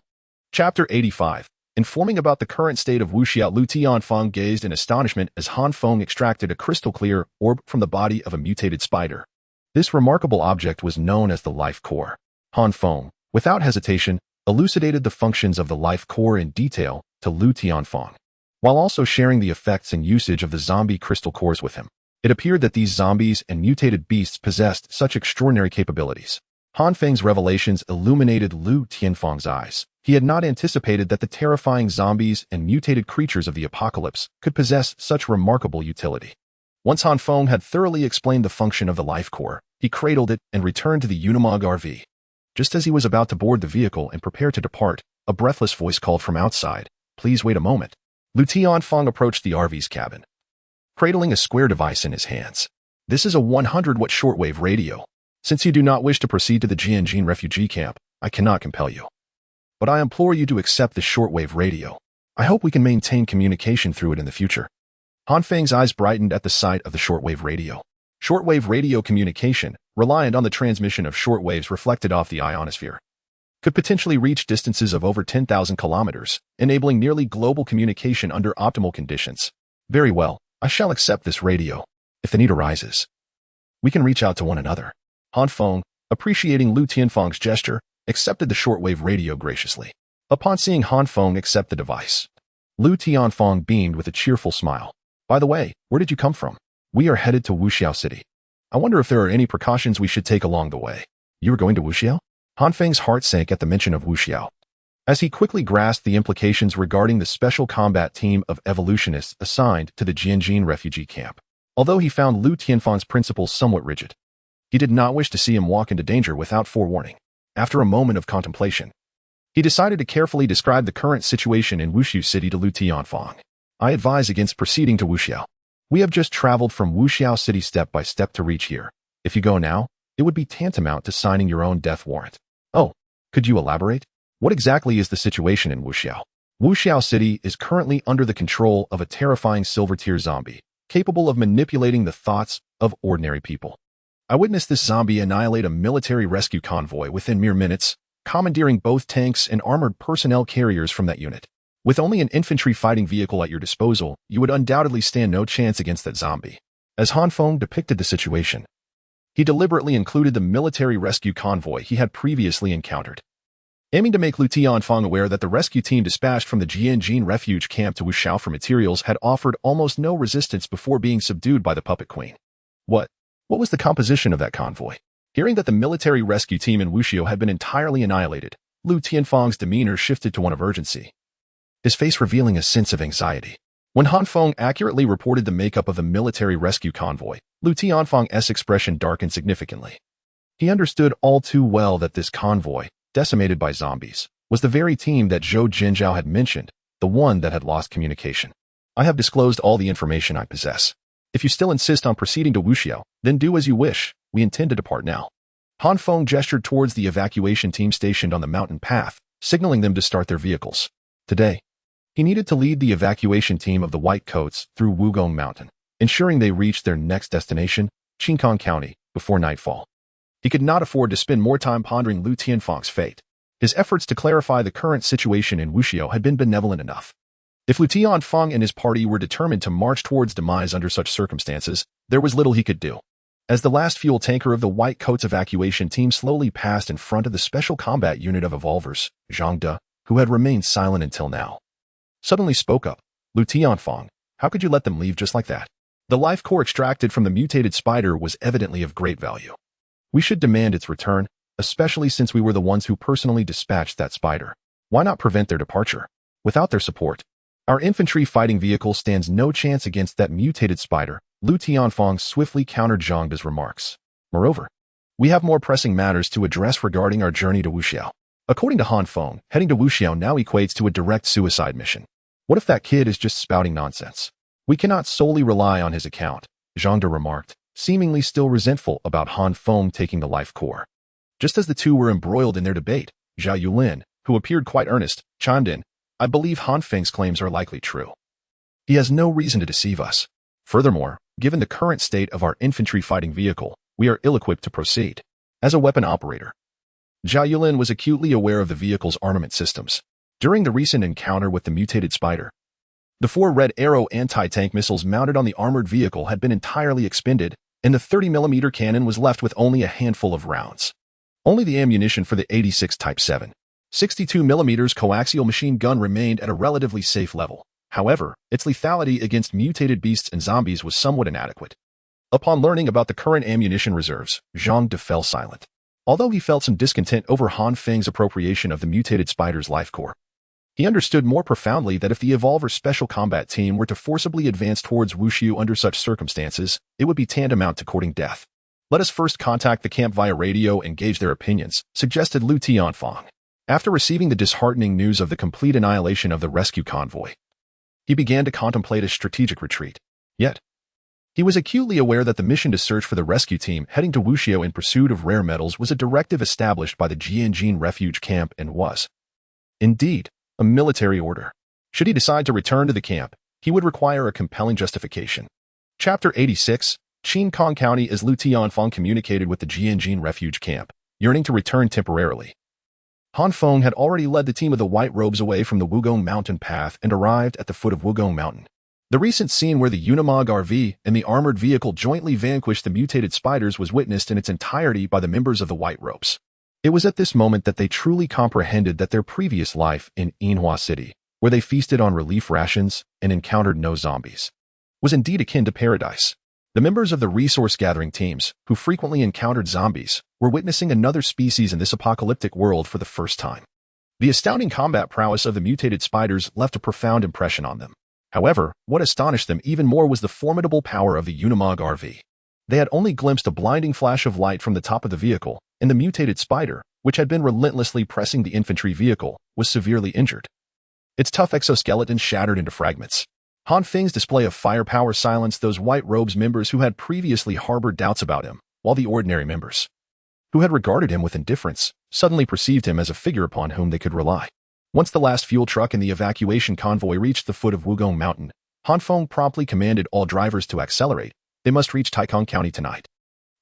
Chapter 85. Informing about the current state of Wuxiao, Lu Tianfeng gazed in astonishment as Han Feng extracted a crystal-clear orb from the body of a mutated spider. This remarkable object was known as the life core. Han Feng, without hesitation, elucidated the functions of the life core in detail to Lu Tianfeng, while also sharing the effects and usage of the zombie crystal cores with him. It appeared that these zombies and mutated beasts possessed such extraordinary capabilities. Han Feng's revelations illuminated Lu Tianfeng's eyes. He had not anticipated that the terrifying zombies and mutated creatures of the apocalypse could possess such remarkable utility. Once Han Feng had thoroughly explained the function of the life core, he cradled it and returned to the Unimog RV. Just as he was about to board the vehicle and prepare to depart, a breathless voice called from outside, "Please wait a moment." Lu Tianfeng approached the RV's cabin, cradling a square device in his hands. "This is a 100-watt shortwave radio. Since you do not wish to proceed to the Jinxian refugee camp, I cannot compel you. But I implore you to accept this shortwave radio. I hope we can maintain communication through it in the future." Han Feng's eyes brightened at the sight of the shortwave radio. Shortwave radio communication, reliant on the transmission of shortwaves reflected off the ionosphere, could potentially reach distances of over 10,000 kilometers, enabling nearly global communication under optimal conditions. "Very well, I shall accept this radio. If the need arises, we can reach out to one another." Han Feng, appreciating Lu Tianfeng's gesture, accepted the shortwave radio graciously. Upon seeing Han Feng accept the device, Lu Tianfeng beamed with a cheerful smile. "By the way, where did you come from?" "We are headed to Wuxiao City. I wonder if there are any precautions we should take along the way." "You are going to Wuxiao?" Han Feng's heart sank at the mention of Wuxiao, as he quickly grasped the implications regarding the special combat team of evolutionists assigned to the Jinxian refugee camp. Although he found Lu Tianfeng's principles somewhat rigid, he did not wish to see him walk into danger without forewarning. After a moment of contemplation, he decided to carefully describe the current situation in Wuxiao City to Lu Tianfeng. "I advise against proceeding to Wuxiao. We have just traveled from Wuxiao City step by step to reach here. If you go now, it would be tantamount to signing your own death warrant." "Oh, could you elaborate? What exactly is the situation in Wuxiao?" "Wuxiao City is currently under the control of a terrifying silver-tier zombie, capable of manipulating the thoughts of ordinary people. I witnessed this zombie annihilate a military rescue convoy within mere minutes, commandeering both tanks and armored personnel carriers from that unit. With only an infantry fighting vehicle at your disposal, you would undoubtedly stand no chance against that zombie." As Han Feng depicted the situation, he deliberately included the military rescue convoy he had previously encountered. aiming to make Lu Tianfeng aware that the rescue team dispatched from the Jinxian refuge camp to Wuxiao for materials had offered almost no resistance before being subdued by the puppet queen. What was the composition of that convoy? Hearing that the military rescue team in Wuxiao had been entirely annihilated, Lu Tianfeng's demeanor shifted to one of urgency, his face revealing a sense of anxiety. When Han Feng accurately reported the makeup of the military rescue convoy, Lu Tianfeng's expression darkened significantly. He understood all too well that this convoy, decimated by zombies, was the very team that Zhou Jinzhao had mentioned, the one that had lost communication. I have disclosed all the information I possess. If you still insist on proceeding to Wuxiao, then do as you wish. We intend to depart now. Han Feng gestured towards the evacuation team stationed on the mountain path, signaling them to start their vehicles. Today, he needed to lead the evacuation team of the White Coats through Wugong Mountain, ensuring they reached their next destination, Qingkong County, before nightfall. He could not afford to spend more time pondering Lu Tianfeng's fate. His efforts to clarify the current situation in Wuxiao had been benevolent enough. If Lu Tianfeng and his party were determined to march towards demise under such circumstances, there was little he could do. As the last fuel tanker of the White Coats evacuation team slowly passed in front of the special combat unit of evolvers, Zhang De, who had remained silent until now, suddenly spoke up. Lu Tianfeng, how could you let them leave just like that? The life core extracted from the mutated spider was evidently of great value. We should demand its return, especially since we were the ones who personally dispatched that spider. Why not prevent their departure? Without their support, our infantry fighting vehicle stands no chance against that mutated spider. Lu Tianfeng swiftly countered Zhang De's remarks. Moreover, we have more pressing matters to address regarding our journey to Wuxiao. According to Han Feng, heading to Wuxiao now equates to a direct suicide mission. What if that kid is just spouting nonsense? We cannot solely rely on his account, Zhang De remarked, seemingly still resentful about Han Feng taking the life core. Just as the two were embroiled in their debate, Zhao Yulin, who appeared quite earnest, chimed in, I believe Han Feng's claims are likely true. He has no reason to deceive us. Furthermore, given the current state of our infantry fighting vehicle, we are ill-equipped to proceed. As a weapon operator, Zhao Yulin was acutely aware of the vehicle's armament systems. During the recent encounter with the mutated spider, the 4 Red Arrow anti-tank missiles mounted on the armored vehicle had been entirely expended, and the 30mm cannon was left with only a handful of rounds. Only the ammunition for the 86 Type 7, 62mm coaxial machine gun remained at a relatively safe level. However, its lethality against mutated beasts and zombies was somewhat inadequate. Upon learning about the current ammunition reserves, Zhang De fell silent. Although he felt some discontent over Han Feng's appropriation of the mutated spider's life core, he understood more profoundly that if the Evolver Special Combat Team were to forcibly advance towards Wuxiao under such circumstances, it would be tantamount to courting death. Let us first contact the camp via radio and gauge their opinions, suggested Lu Tianfeng. After receiving the disheartening news of the complete annihilation of the rescue convoy, he began to contemplate a strategic retreat. Yet, he was acutely aware that the mission to search for the rescue team heading to Wuxiao in pursuit of rare metals was a directive established by the Jinxian refuge camp and was, indeed, a military order. Should he decide to return to the camp, he would require a compelling justification. Chapter 86, Qingkong County. As Lu Tianfeng communicated with the Jinxian refuge camp, yearning to return temporarily, Han Feng had already led the team of the White Robes away from the Wugong Mountain path and arrived at the foot of Wugong Mountain. The recent scene where the Unimog RV and the armored vehicle jointly vanquished the mutated spiders was witnessed in its entirety by the members of the White Robes. It was at this moment that they truly comprehended that their previous life in Yinhua City, where they feasted on relief rations and encountered no zombies, was indeed akin to paradise. The members of the resource-gathering teams, who frequently encountered zombies, were witnessing another species in this apocalyptic world for the first time. The astounding combat prowess of the mutated spiders left a profound impression on them. However, what astonished them even more was the formidable power of the Unimog RV. They had only glimpsed a blinding flash of light from the top of the vehicle, and the mutated spider, which had been relentlessly pressing the infantry vehicle, was severely injured. Its tough exoskeleton shattered into fragments. Han Feng's display of firepower silenced those White Robes members who had previously harbored doubts about him, while the ordinary members, who had regarded him with indifference, suddenly perceived him as a figure upon whom they could rely. Once the last fuel truck and the evacuation convoy reached the foot of Wugong Mountain, Han Feng promptly commanded all drivers to accelerate. They must reach Taikong County tonight.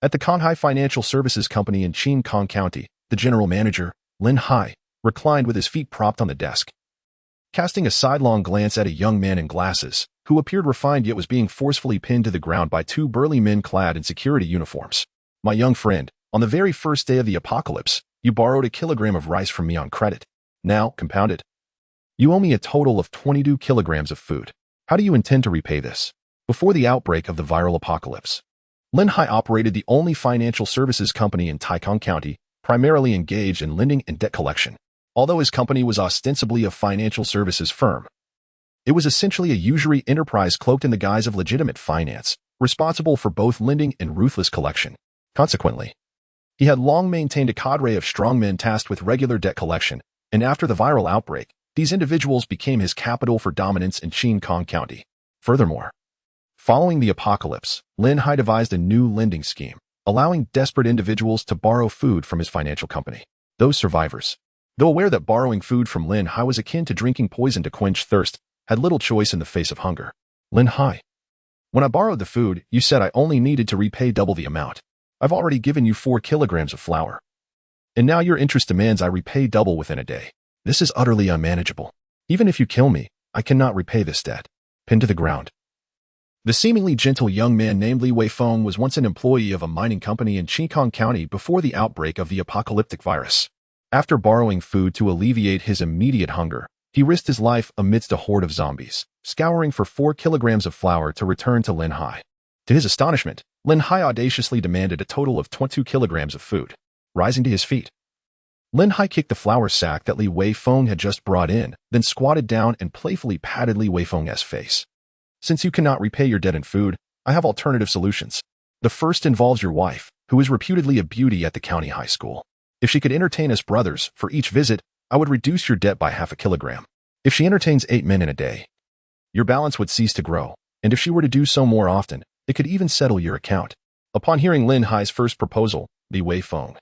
At the Kanhai Financial Services Company in Qingkong County, the general manager, Lin Hai, reclined with his feet propped on the desk, casting a sidelong glance at a young man in glasses, who appeared refined yet was being forcefully pinned to the ground by 2 burly men clad in security uniforms. My young friend, on the very first day of the apocalypse, You borrowed a kilogram of rice from me on credit. Now, compound it. You owe me a total of 22 kilograms of food. How do you intend to repay this? Before the outbreak of the viral apocalypse, Lin Hai operated the only financial services company in Taikang County, primarily engaged in lending and debt collection. Although his company was ostensibly a financial services firm, it was essentially a usury enterprise cloaked in the guise of legitimate finance, responsible for both lending and ruthless collection. Consequently, he had long maintained a cadre of strongmen tasked with regular debt collection, and after the viral outbreak, these individuals became his capital for dominance in Jinxian County. Furthermore, following the apocalypse, Lin Hai devised a new lending scheme, allowing desperate individuals to borrow food from his financial company. Those survivors, though aware that borrowing food from Lin Hai was akin to drinking poison to quench thirst, had little choice in the face of hunger. Lin Hai, when I borrowed the food, you said I only needed to repay double the amount. I've already given you 4 kilograms of flour. And now your interest demands I repay double within a day. This is utterly unmanageable. Even if you kill me, I cannot repay this debt. Pinned to the ground. The seemingly gentle young man named Li Weifeng was once an employee of a mining company in Jinxian County before the outbreak of the apocalyptic virus. After borrowing food to alleviate his immediate hunger, he risked his life amidst a horde of zombies, scouring for 4 kilograms of flour to return to Lin Hai. To his astonishment, Lin Hai audaciously demanded a total of 22 kilograms of food. Rising to his feet, Lin Hai kicked the flour sack that Li Weifeng had just brought in, then squatted down and playfully patted Li Weifeng's face. Since you cannot repay your debt in food, I have alternative solutions. The first involves your wife, who is reputedly a beauty at the county high school. If she could entertain us brothers for each visit, I would reduce your debt by half a kilogram. If she entertains 8 men in a day, your balance would cease to grow, and if she were to do so more often, it could even settle your account. Upon hearing Lin Hai's first proposal, Li Weifeng,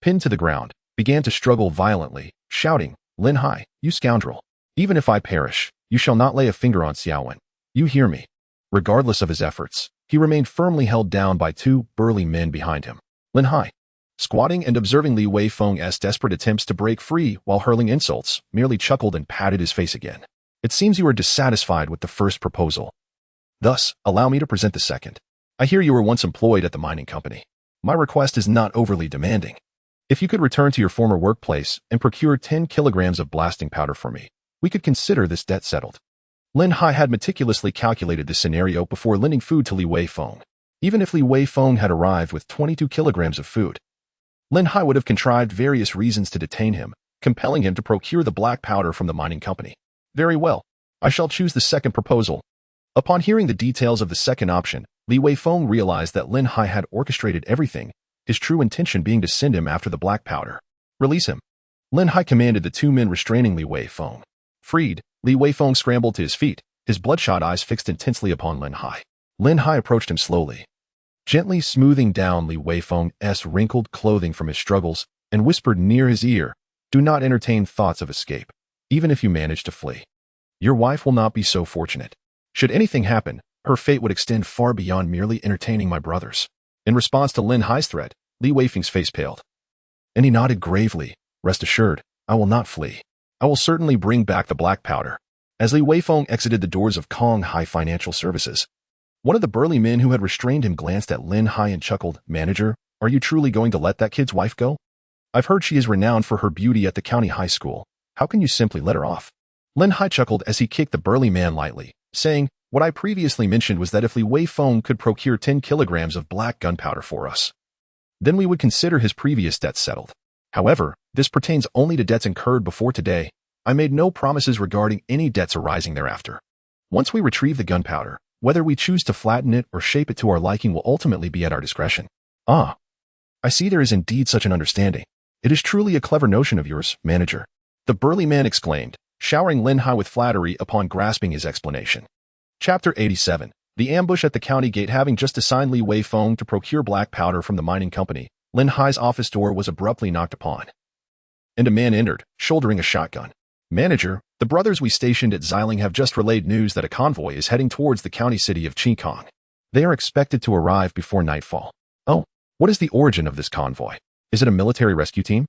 pinned to the ground, began to struggle violently, shouting, Lin Hai, you scoundrel. Even if I perish, you shall not lay a finger on Xiaowen. You hear me. Regardless of his efforts, he remained firmly held down by 2 burly men behind him. Lin Hai, squatting and observing Li Weifeng's desperate attempts to break free while hurling insults, merely chuckled and patted his face again. It seems you are dissatisfied with the first proposal. Thus, allow me to present the second. I hear you were once employed at the mining company. My request is not overly demanding. If you could return to your former workplace and procure 10 kilograms of blasting powder for me, we could consider this debt settled. Lin Hai had meticulously calculated this scenario before lending food to Li Weifeng. Even if Li Weifeng had arrived with 22 kilograms of food, Lin Hai would have contrived various reasons to detain him, compelling him to procure the black powder from the mining company. Very well, I shall choose the second proposal. Upon hearing the details of the second option, Li Weifeng realized that Lin Hai had orchestrated everything, his true intention being to send him after the black powder. Release him. Lin Hai commanded the 2 men restraining Li Weifeng. Freed, Li Weifeng scrambled to his feet, his bloodshot eyes fixed intensely upon Lin Hai. Lin Hai approached him slowly, gently smoothing down Li Weifeng's wrinkled clothing from his struggles, and whispered near his ear, do not entertain thoughts of escape, even if you manage to flee. Your wife will not be so fortunate. Should anything happen, her fate would extend far beyond merely entertaining my brothers. In response to Lin Hai's threat, Li Weifeng's face paled, and he nodded gravely. Rest assured, I will not flee. I will certainly bring back the black powder. As Li Weifeng exited the doors of Kong Hai Financial Services, one of the burly men who had restrained him glanced at Lin Hai and chuckled, Manager, are you truly going to let that kid's wife go? I've heard she is renowned for her beauty at the county high school. How can you simply let her off? Lin Hai chuckled as he kicked the burly man lightly, saying, what I previously mentioned was that if Li Weifeng could procure 10 kilograms of black gunpowder for us, then we would consider his previous debts settled. However, this pertains only to debts incurred before today. I made no promises regarding any debts arising thereafter. Once we retrieve the gunpowder, whether we choose to flatten it or shape it to our liking will ultimately be at our discretion. Ah, I see there is indeed such an understanding. It is truly a clever notion of yours, Manager. The burly man exclaimed, showering Lin Hai with flattery upon grasping his explanation. Chapter 87. The ambush at the county gate. Having just assigned Li Weifeng to procure black powder from the mining company, Lin Hai's office door was abruptly knocked upon, and a man entered, shouldering a shotgun. Manager, the brothers we stationed at Xiling have just relayed news that a convoy is heading towards the county city of Jinxian. They are expected to arrive before nightfall. Oh, what is the origin of this convoy? Is it a military rescue team?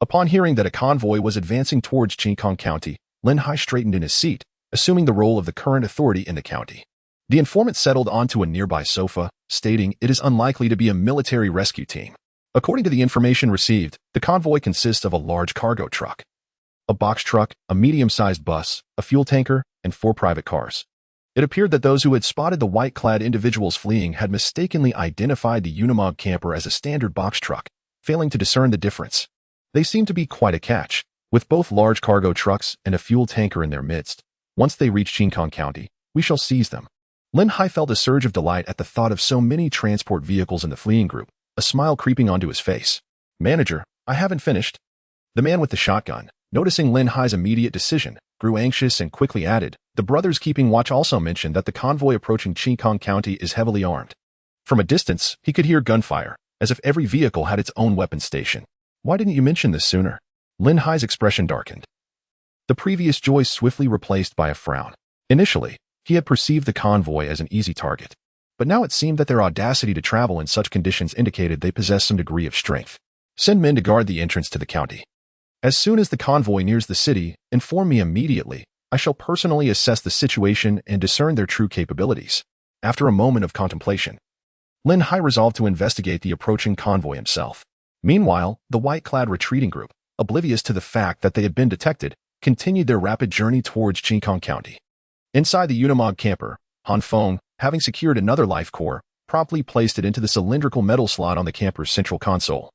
Upon hearing that a convoy was advancing towards Jinxian County, Lin Hai straightened in his seat, assuming the role of the current authority in the county. The informant settled onto a nearby sofa, stating it is unlikely to be a military rescue team. According to the information received, the convoy consists of a large cargo truck, a box truck, a medium-sized bus, a fuel tanker, and 4 private cars. It appeared that those who had spotted the white-clad individuals fleeing had mistakenly identified the Unimog camper as a standard box truck, failing to discern the difference. They seemed to be quite a catch, with both large cargo trucks and a fuel tanker in their midst. Once they reach Jinxian County, we shall seize them. Lin Hai felt a surge of delight at the thought of so many transport vehicles in the fleeing group, a smile creeping onto his face. Manager, I haven't finished. The man with the shotgun, noticing Lin Hai's immediate decision, grew anxious and quickly added, the brothers keeping watch also mentioned that the convoy approaching Jinxian County is heavily armed. From a distance, he could hear gunfire, as if every vehicle had its own weapon station. Why didn't you mention this sooner? Lin Hai's expression darkened. The previous joy swiftly replaced by a frown. Initially, he had perceived the convoy as an easy target, but now it seemed that their audacity to travel in such conditions indicated they possessed some degree of strength. Send men to guard the entrance to the county. As soon as the convoy nears the city, inform me immediately. I shall personally assess the situation and discern their true capabilities. After a moment of contemplation, Lin Hai resolved to investigate the approaching convoy himself. Meanwhile, the white-clad retreating group, oblivious to the fact that they had been detected, continued their rapid journey towards Jinxian County. Inside the Unimog camper, Han Feng, having secured another life core, promptly placed it into the cylindrical metal slot on the camper's central console,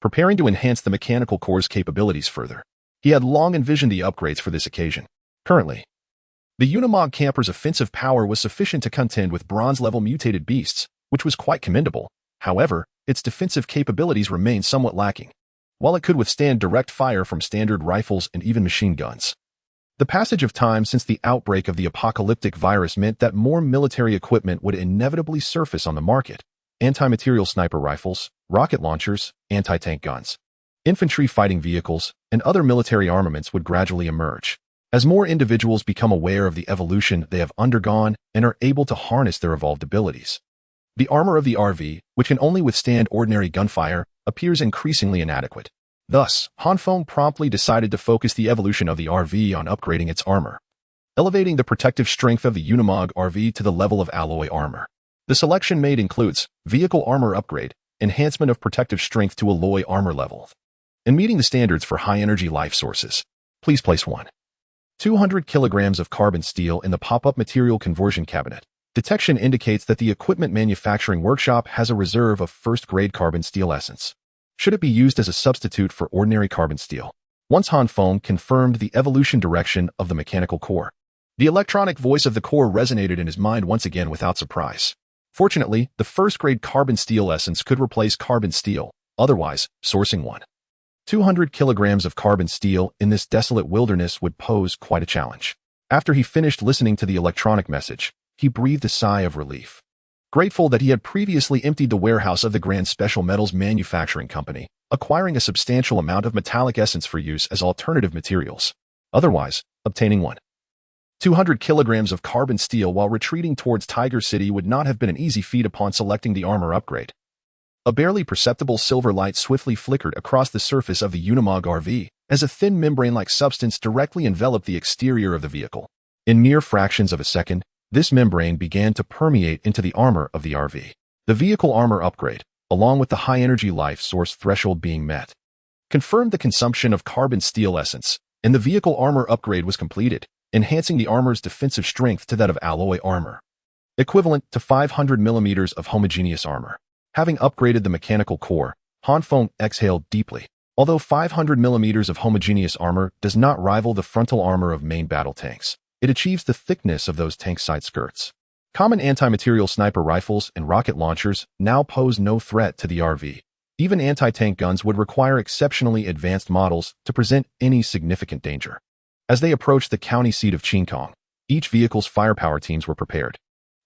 preparing to enhance the mechanical core's capabilities further. He had long envisioned the upgrades for this occasion. Currently, the Unimog camper's offensive power was sufficient to contend with bronze-level mutated beasts, which was quite commendable. However, its defensive capabilities remained somewhat lacking. While it could withstand direct fire from standard rifles and even machine guns, the passage of time since the outbreak of the apocalyptic virus meant that more military equipment would inevitably surface on the market. Anti-material sniper rifles, rocket launchers, anti-tank guns, infantry fighting vehicles, and other military armaments would gradually emerge. As more individuals become aware of the evolution they have undergone and are able to harness their evolved abilities, the armor of the RV, which can only withstand ordinary gunfire, appears increasingly inadequate. Thus, Han Feng promptly decided to focus the evolution of the RV on upgrading its armor, elevating the protective strength of the Unimog RV to the level of alloy armor. The selection made includes vehicle armor upgrade, enhancement of protective strength to alloy armor level, and meeting the standards for high-energy life sources. Please place 200 kilograms of carbon steel in the pop-up material conversion cabinet. Detection indicates that the equipment manufacturing workshop has a reserve of first-grade carbon steel essence. Should it be used as a substitute for ordinary carbon steel? Once Han Feng confirmed the evolution direction of the mechanical core, the electronic voice of the core resonated in his mind once again without surprise. Fortunately, the first-grade carbon steel essence could replace carbon steel. Otherwise, sourcing 200 kilograms of carbon steel in this desolate wilderness would pose quite a challenge. After he finished listening to the electronic message, he breathed a sigh of relief. Grateful that he had previously emptied the warehouse of the Grand Special Metals Manufacturing Company, acquiring a substantial amount of metallic essence for use as alternative materials. Otherwise, obtaining 200 kilograms of carbon steel while retreating towards Tiger City would not have been an easy feat upon selecting the armor upgrade. A barely perceptible silver light swiftly flickered across the surface of the Unimog RV, as a thin membrane-like substance directly enveloped the exterior of the vehicle. In mere fractions of a second, this membrane began to permeate into the armor of the RV. The vehicle armor upgrade, along with the high-energy life source threshold being met, confirmed the consumption of carbon steel essence, and the vehicle armor upgrade was completed, enhancing the armor's defensive strength to that of alloy armor, equivalent to 500 millimeters of homogeneous armor. Having upgraded the mechanical core, Han Feng exhaled deeply. Although 500 millimeters of homogeneous armor does not rival the frontal armor of main battle tanks, it achieves the thickness of those tank side skirts. Common anti-material sniper rifles and rocket launchers now pose no threat to the RV. Even anti-tank guns would require exceptionally advanced models to present any significant danger. As they approached the county seat of Jinxian, each vehicle's firepower teams were prepared.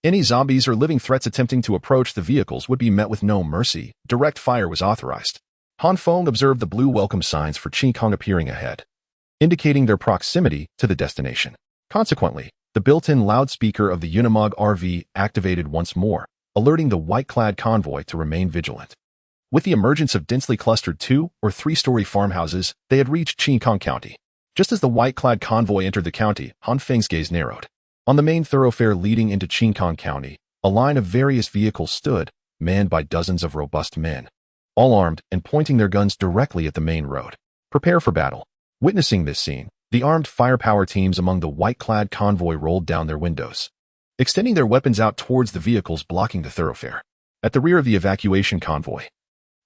Any zombies or living threats attempting to approach the vehicles would be met with no mercy. Direct fire was authorized. Han Feng observed the blue welcome signs for Jinxian appearing ahead, indicating their proximity to the destination. Consequently, the built-in loudspeaker of the Unimog RV activated once more, alerting the white-clad convoy to remain vigilant. With the emergence of densely clustered 2- or 3-story farmhouses, they had reached Jinxian County. Just as the white-clad convoy entered the county, Han Feng's gaze narrowed. On the main thoroughfare leading into Jinxian County, a line of various vehicles stood, manned by dozens of robust men. all armed and pointing their guns directly at the main road. Prepare for battle. Witnessing this scene, the armed firepower teams among the white-clad convoy rolled down their windows, extending their weapons out towards the vehicles blocking the thoroughfare. At the rear of the evacuation convoy,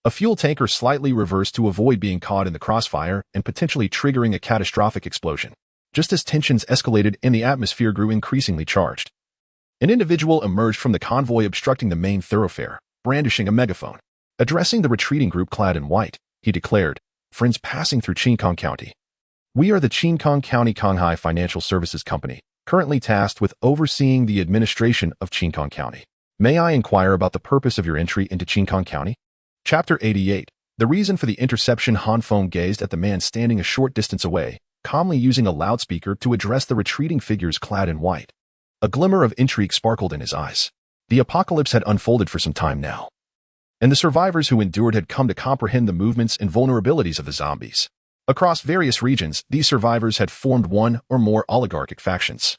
a fuel tanker slightly reversed to avoid being caught in the crossfire and potentially triggering a catastrophic explosion. Just as tensions escalated and the atmosphere grew increasingly charged, an individual emerged from the convoy obstructing the main thoroughfare, brandishing a megaphone. Addressing the retreating group clad in white, he declared, "Friends passing through Jinxian County. We are the Jinxian County Conghai Financial Services Company, currently tasked with overseeing the administration of Jinxian County. May I inquire about the purpose of your entry into Jinxian County?" Chapter 88. The reason for the interception. Han Feng gazed at the man standing a short distance away, calmly using a loudspeaker to address the retreating figures clad in white. A glimmer of intrigue sparkled in his eyes. The apocalypse had unfolded for some time now, and the survivors who endured had come to comprehend the movements and vulnerabilities of the zombies. Across various regions, these survivors had formed one or more oligarchic factions,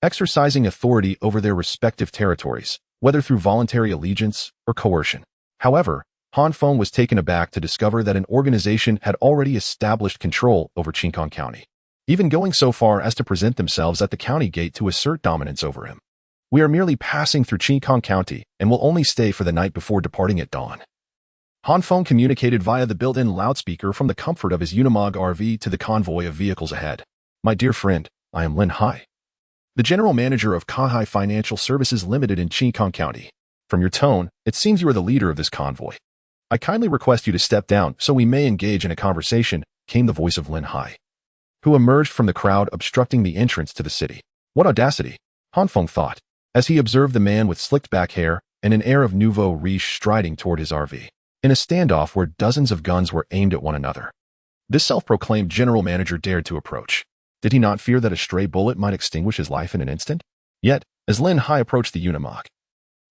exercising authority over their respective territories, whether through voluntary allegiance or coercion. However, Han Feng was taken aback to discover that an organization had already established control over Jinxian County, even going so far as to present themselves at the county gate to assert dominance over him. "We are merely passing through Jinxian County and will only stay for the night before departing at dawn." Han Feng communicated via the built-in loudspeaker from the comfort of his Unimog RV to the convoy of vehicles ahead. "My dear friend, I am Lin Hai, the general manager of Conghai Financial Services Limited in Jinxian County. From your tone, it seems you are the leader of this convoy. I kindly request you to step down so we may engage in a conversation," came the voice of Lin Hai, who emerged from the crowd obstructing the entrance to the city. What audacity, Han Feng thought, as he observed the man with slicked back hair and an air of nouveau riche striding toward his RV, in a standoff where dozens of guns were aimed at one another. This self-proclaimed general manager dared to approach. Did he not fear that a stray bullet might extinguish his life in an instant? Yet, as Lin Hai approached the Unimog,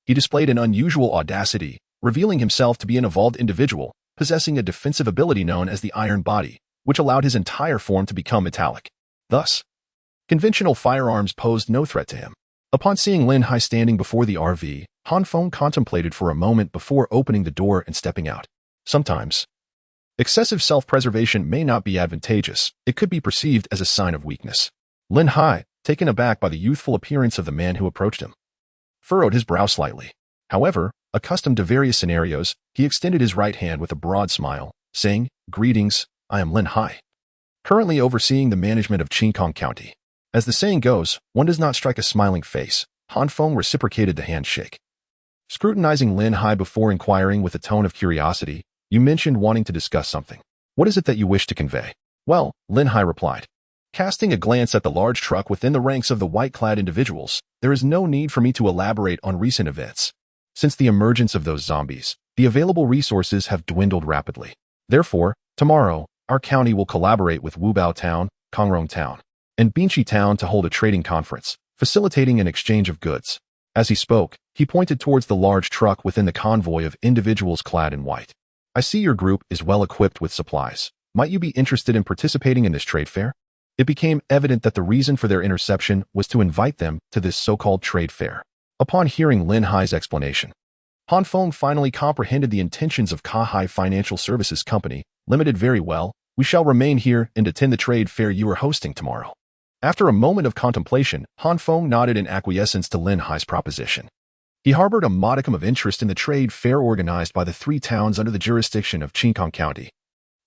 he displayed an unusual audacity, revealing himself to be an evolved individual, possessing a defensive ability known as the Iron Body, which allowed his entire form to become metallic. Thus, conventional firearms posed no threat to him. Upon seeing Lin Hai standing before the RV, Han Feng contemplated for a moment before opening the door and stepping out. Sometimes, excessive self-preservation may not be advantageous. It could be perceived as a sign of weakness. Lin Hai, taken aback by the youthful appearance of the man who approached him, furrowed his brow slightly. However, accustomed to various scenarios, he extended his right hand with a broad smile, saying, "Greetings, I am Lin Hai, currently overseeing the management of Jinxian County." As the saying goes, one does not strike a smiling face. Han Feng reciprocated the handshake, scrutinizing Lin Hai before inquiring with a tone of curiosity, "You mentioned wanting to discuss something. What is it that you wish to convey?" "Well," Lin Hai replied, casting a glance at the large truck within the ranks of the white-clad individuals, "there is no need for me to elaborate on recent events. Since the emergence of those zombies, the available resources have dwindled rapidly. Therefore, tomorrow, our county will collaborate with Wubao Town, Kongrong Town, and Binchi Town to hold a trading conference, facilitating an exchange of goods." As he spoke, he pointed towards the large truck within the convoy of individuals clad in white. "I see your group is well equipped with supplies. Might you be interested in participating in this trade fair?" It became evident that the reason for their interception was to invite them to this so-called trade fair. Upon hearing Lin Hai's explanation, Han Feng finally comprehended the intentions of Conghai Financial Services Company Limited. "Very well, we shall remain here and attend the trade fair you are hosting tomorrow." After a moment of contemplation, Han Feng nodded in acquiescence to Lin Hai's proposition. He harbored a modicum of interest in the trade fair organized by the three towns under the jurisdiction of Jinxian County,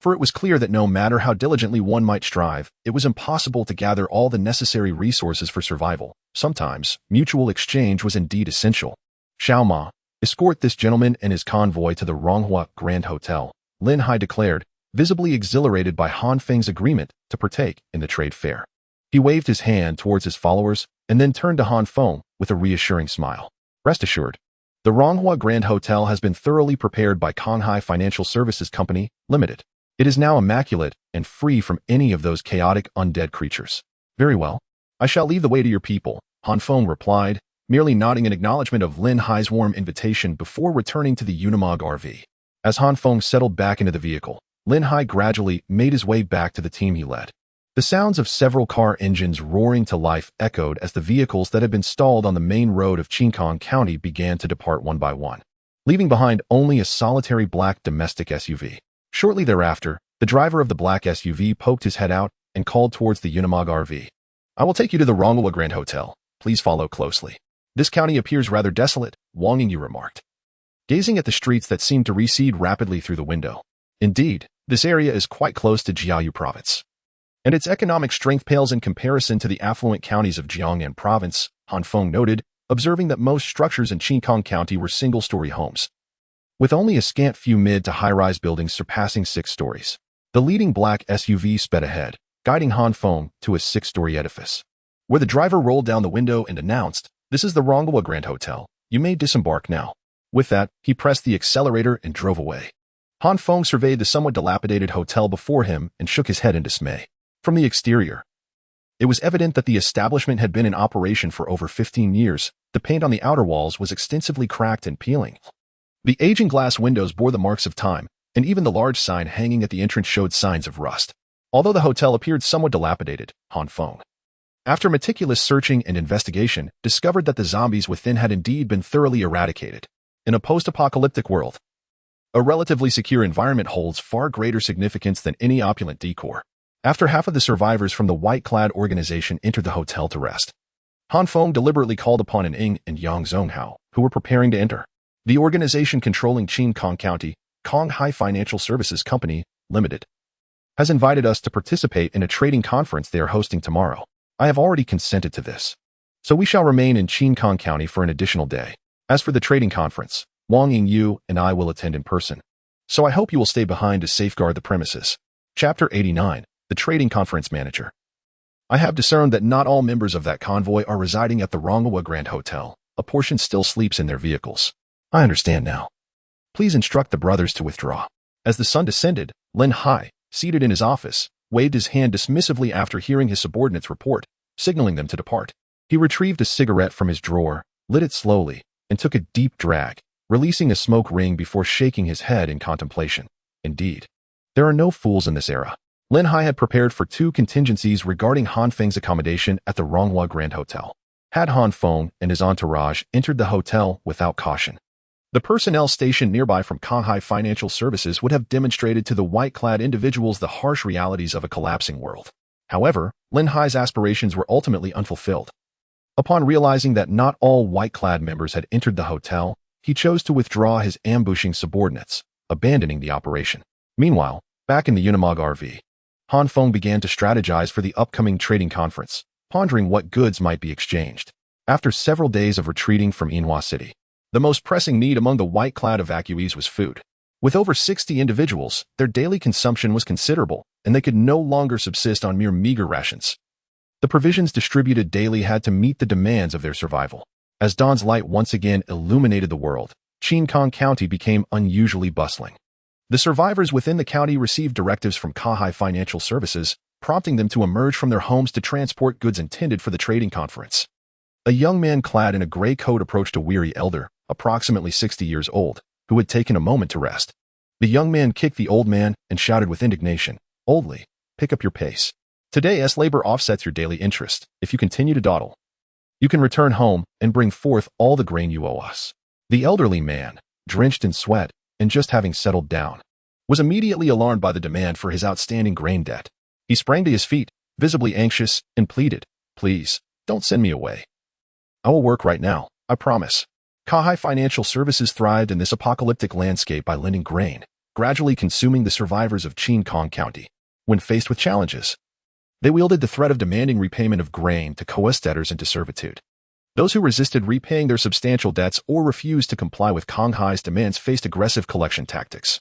for it was clear that no matter how diligently one might strive, it was impossible to gather all the necessary resources for survival. Sometimes, mutual exchange was indeed essential. "Xiao Ma, escort this gentleman and his convoy to the Ronghua Grand Hotel," Lin Hai declared, visibly exhilarated by Han Feng's agreement to partake in the trade fair. He waved his hand towards his followers and then turned to Han Feng with a reassuring smile. "Rest assured, the Ronghua Grand Hotel has been thoroughly prepared by Conghai Financial Services Company Limited. It is now immaculate and free from any of those chaotic undead creatures." "Very well. I shall leave the way to your people," Han Feng replied, merely nodding in acknowledgement of Lin Hai's warm invitation before returning to the Unimog RV. As Han Feng settled back into the vehicle, Lin Hai gradually made his way back to the team he led. The sounds of several car engines roaring to life echoed as the vehicles that had been stalled on the main road of Jinxian County began to depart one by one. leaving behind only a solitary black domestic SUV. Shortly thereafter, the driver of the black SUV poked his head out and called towards the Unimog RV. "I will take you to the Rongwa Grand Hotel. Please follow closely. This county appears rather desolate," Wang Yingyu remarked, gazing at the streets that seemed to recede rapidly through the window. Indeed, this area is quite close to Jiaoyu Province, and its economic strength pales in comparison to the affluent counties of Jiangnan Province, Han Feng noted, observing that most structures in Qingkang County were single-story homes, with only a scant few mid to high-rise buildings surpassing 6 stories. The leading black SUV sped ahead, guiding Han Feng to a 6-story edifice, where the driver rolled down the window and announced, "This is the Rongwa Grand Hotel. You may disembark now." With that, he pressed the accelerator and drove away. Han Feng surveyed the somewhat dilapidated hotel before him and shook his head in dismay. From the exterior, it was evident that the establishment had been in operation for over 15 years. The paint on the outer walls was extensively cracked and peeling. The aging glass windows bore the marks of time, and even the large sign hanging at the entrance showed signs of rust. Although the hotel appeared somewhat dilapidated, Han Feng, after meticulous searching and investigation, discovered that the zombies within had indeed been thoroughly eradicated. In a post-apocalyptic world, a relatively secure environment holds far greater significance than any opulent decor. After half of the survivors from the white-clad organization entered the hotel to rest, Han Feng deliberately called upon An Ing and Yang Zonghao, who were preparing to enter. The organization controlling Qingkang County, Konghai Financial Services Company, Limited, has invited us to participate in a trading conference they are hosting tomorrow. I have already consented to this, so we shall remain in Qingkang County for an additional day. As for the trading conference, Wang Yingyu and I will attend in person, so I hope you will stay behind to safeguard the premises. Chapter 89, The Trading Conference Manager. I have discerned that not all members of that convoy are residing at the Rongwa Grand Hotel. A portion still sleeps in their vehicles. I understand now. Please instruct the brothers to withdraw. As the sun descended, Lin Hai, seated in his office, waved his hand dismissively after hearing his subordinates report, signaling them to depart. He retrieved a cigarette from his drawer, lit it slowly, and took a deep drag, releasing a smoke ring before shaking his head in contemplation. Indeed, there are no fools in this era. Lin Hai had prepared for 2 contingencies regarding Han Feng's accommodation at the Rongwa Grand Hotel. Had Han Feng and his entourage entered the hotel without caution, the personnel stationed nearby from Konghai Financial Services would have demonstrated to the white-clad individuals the harsh realities of a collapsing world. However, Lin Hai's aspirations were ultimately unfulfilled. Upon realizing that not all white-clad members had entered the hotel, he chose to withdraw his ambushing subordinates, abandoning the operation. Meanwhile, back in the Unimog RV, Han Feng began to strategize for the upcoming trading conference, pondering what goods might be exchanged. After several days of retreating from Yinhua City, the most pressing need among the white-clad evacuees was food. With over 60 individuals, their daily consumption was considerable, and they could no longer subsist on mere meager rations. The provisions distributed daily had to meet the demands of their survival. As dawn's light once again illuminated the world, Qingkang County became unusually bustling. The survivors within the county received directives from Konghai Financial Services, prompting them to emerge from their homes to transport goods intended for the trading conference. A young man clad in a gray coat approached a weary elder, approximately 60 years old, who had taken a moment to rest. The young man kicked the old man and shouted with indignation, "Oldly, pick up your pace. Today's labor offsets your daily interest. If you continue to dawdle, you can return home and bring forth all the grain you owe us." The elderly man, drenched in sweat and just having settled down, was immediately alarmed by the demand for his outstanding grain debt. He sprang to his feet, visibly anxious, and pleaded, "Please, don't send me away. I will work right now, I promise." Konghai Financial Services thrived in this apocalyptic landscape by lending grain, gradually consuming the survivors of Qingkang County. When faced with challenges, they wielded the threat of demanding repayment of grain to coerce debtors into servitude. Those who resisted repaying their substantial debts or refused to comply with Konghai's demands faced aggressive collection tactics,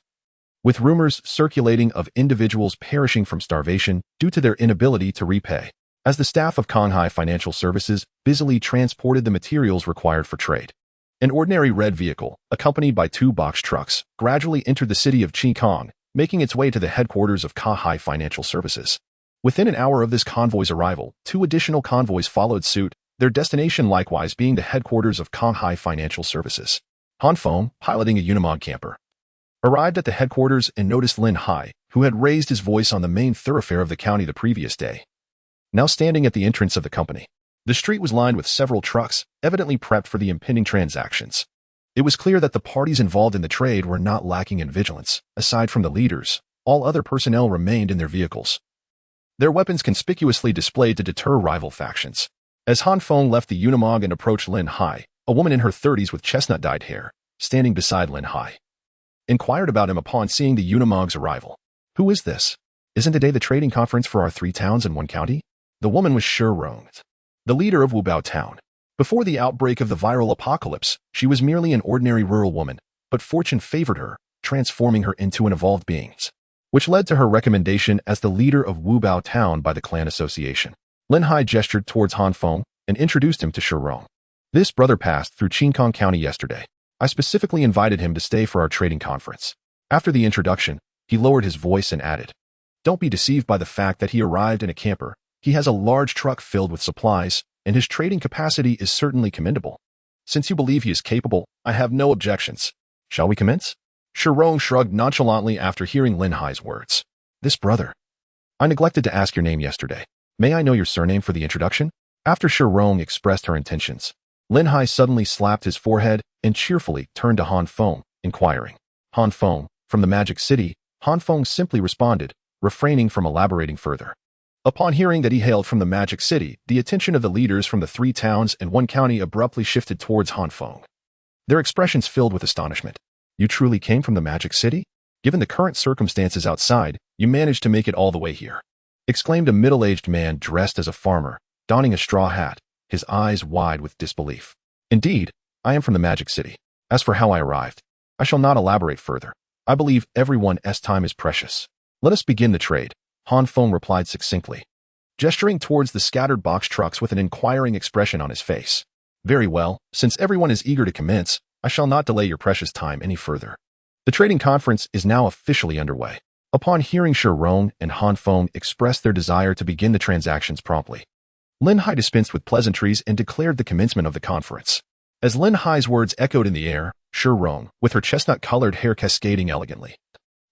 with rumors circulating of individuals perishing from starvation due to their inability to repay. As the staff of Konghai Financial Services busily transported the materials required for trade, an ordinary red vehicle, accompanied by 2 box trucks, gradually entered the city of Qingkang, making its way to the headquarters of Konghai Financial Services. Within an hour of this convoy's arrival, 2 additional convoys followed suit, their destination likewise being the headquarters of Konghai Financial Services. Han Feng, piloting a Unimog camper, arrived at the headquarters and noticed Lin Hai, who had raised his voice on the main thoroughfare of the county the previous day, now standing at the entrance of the company. The street was lined with several trucks, evidently prepped for the impending transactions. It was clear that the parties involved in the trade were not lacking in vigilance. Aside from the leaders, all other personnel remained in their vehicles, their weapons conspicuously displayed to deter rival factions. As Han Feng left the Unimog and approached Lin Hai, a woman in her 30s with chestnut-dyed hair, standing beside Lin Hai, inquired about him upon seeing the Unimog's arrival. "Who is this? Isn't today the trading conference for our 3 towns and 1 county?" The woman was Shirong, the leader of Wubao Town. Before the outbreak of the viral apocalypse, she was merely an ordinary rural woman, but fortune favored her, transforming her into an evolved being, which led to her recommendation as the leader of Wubao Town by the clan association. Lin Hai gestured towards Han Feng and introduced him to Shirong. "This brother passed through Qingkong County yesterday. I specifically invited him to stay for our trading conference." After the introduction, he lowered his voice and added, "Don't be deceived by the fact that he arrived in a camper. He has a large truck filled with supplies, and his trading capacity is certainly commendable. Since you believe he is capable, I have no objections. Shall we commence?" Shirong shrugged nonchalantly after hearing Lin Hai's words. "This brother. I neglected to ask your name yesterday. May I know your surname for the introduction?" After Shirong expressed her intentions, Lin Hai suddenly slapped his forehead and cheerfully turned to Han Feng, inquiring, "Han Feng, from the Magic City?" Han Feng simply responded, refraining from elaborating further. Upon hearing that he hailed from the Magic City, the attention of the leaders from the 3 towns and 1 county abruptly shifted towards Han Feng. Their expressions filled with astonishment. "You truly came from the Magic City? Given the current circumstances outside, you managed to make it all the way here," exclaimed a middle-aged man dressed as a farmer, donning a straw hat, his eyes wide with disbelief. "Indeed, I am from the Magic City. As for how I arrived, I shall not elaborate further. I believe everyone's time is precious. Let us begin the trade," Han Feng replied succinctly, gesturing towards the scattered box trucks with an inquiring expression on his face. "Very well, since everyone is eager to commence, I shall not delay your precious time any further." The trading conference is now officially underway. Upon hearing Shirong and Han Feng express their desire to begin the transactions promptly, Lin Hai dispensed with pleasantries and declared the commencement of the conference. As Lin Hai's words echoed in the air, Shirong, with her chestnut-colored hair cascading elegantly,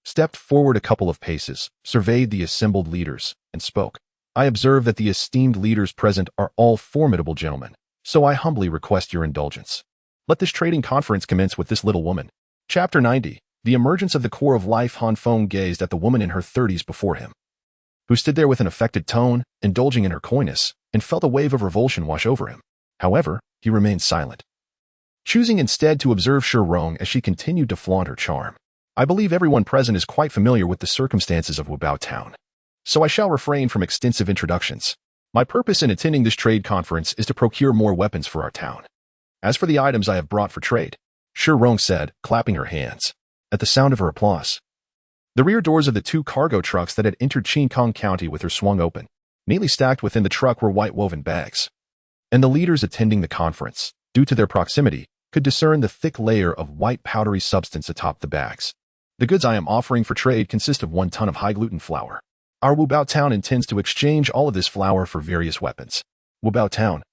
stepped forward a couple of paces, surveyed the assembled leaders, and spoke. "I observe that the esteemed leaders present are all formidable gentlemen, so I humbly request your indulgence. Let this trading conference commence with this little woman." Chapter 90. The emergence of the core of life. Han Feng gazed at the woman in her 30s before him, who stood there with an affected tone, indulging in her coyness, and felt a wave of revulsion wash over him. However, he remained silent, choosing instead to observe Shirong as she continued to flaunt her charm. "I believe everyone present is quite familiar with the circumstances of Wubao Town, so I shall refrain from extensive introductions. My purpose in attending this trade conference is to procure more weapons for our town. As for the items I have brought for trade," Shirong said, clapping her hands. At the sound of her applause, the rear doors of the 2 cargo trucks that had entered Qingkong County with her swung open. Neatly stacked within the truck were white woven bags, and the leaders attending the conference, due to their proximity, could discern the thick layer of white powdery substance atop the bags. "The goods I am offering for trade consist of 1 ton of high-gluten flour. Our Wubao Town intends to exchange all of this flour for various weapons." Wubao Town,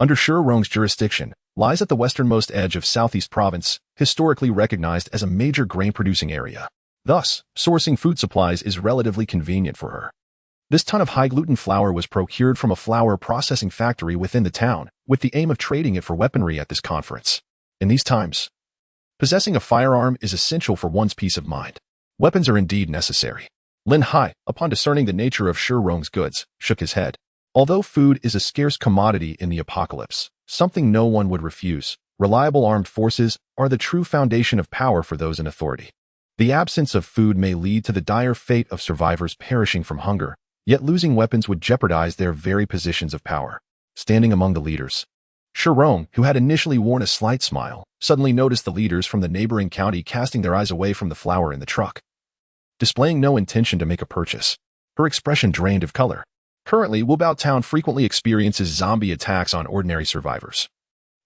under Shirong's jurisdiction, lies at the westernmost edge of Southeast Province, historically recognized as a major grain-producing area. Thus, sourcing food supplies is relatively convenient for her. This ton of high-gluten flour was procured from a flour processing factory within the town, with the aim of trading it for weaponry at this conference. In these times, possessing a firearm is essential for one's peace of mind. Weapons are indeed necessary. Lin Hai, upon discerning the nature of Shirong's goods, shook his head. Although food is a scarce commodity in the apocalypse, something no one would refuse, reliable armed forces are the true foundation of power for those in authority. The absence of food may lead to the dire fate of survivors perishing from hunger, yet losing weapons would jeopardize their very positions of power. Standing among the leaders, Shirong, who had initially worn a slight smile, suddenly noticed the leaders from the neighboring county casting their eyes away from the flour in the truck, displaying no intention to make a purchase. Her expression drained of color. Currently, Wubao Town frequently experiences zombie attacks on ordinary survivors,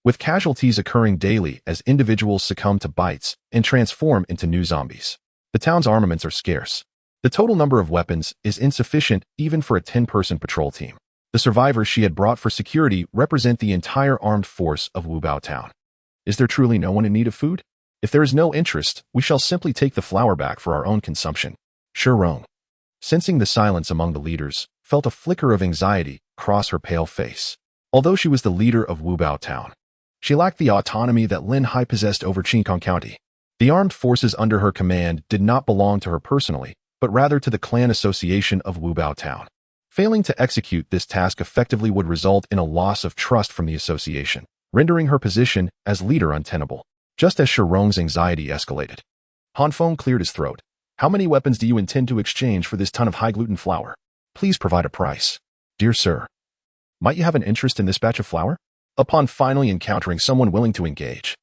with casualties occurring daily as individuals succumb to bites and transform into new zombies. The town's armaments are scarce. The total number of weapons is insufficient even for a 10-person patrol team. The survivors she had brought for security represent the entire armed force of Wubao Town. Is there truly no one in need of food? If there is no interest, we shall simply take the flour back for our own consumption. Shirong, sensing the silence among the leaders, felt a flicker of anxiety cross her pale face. Although she was the leader of Wubao Town, She lacked the autonomy that Lin Hai possessed over Qingkong County. The armed forces under her command did not belong to her personally, but rather to the clan association of Wubao Town. Failing to execute this task effectively would result in a loss of trust from the association, rendering her position as leader untenable. Just as Shirong's anxiety escalated, Han Feng cleared his throat. How many weapons do you intend to exchange for this ton of high-gluten flour? Please provide a price. Dear sir, might you have an interest in this batch of flour? Upon finally encountering someone willing to engage,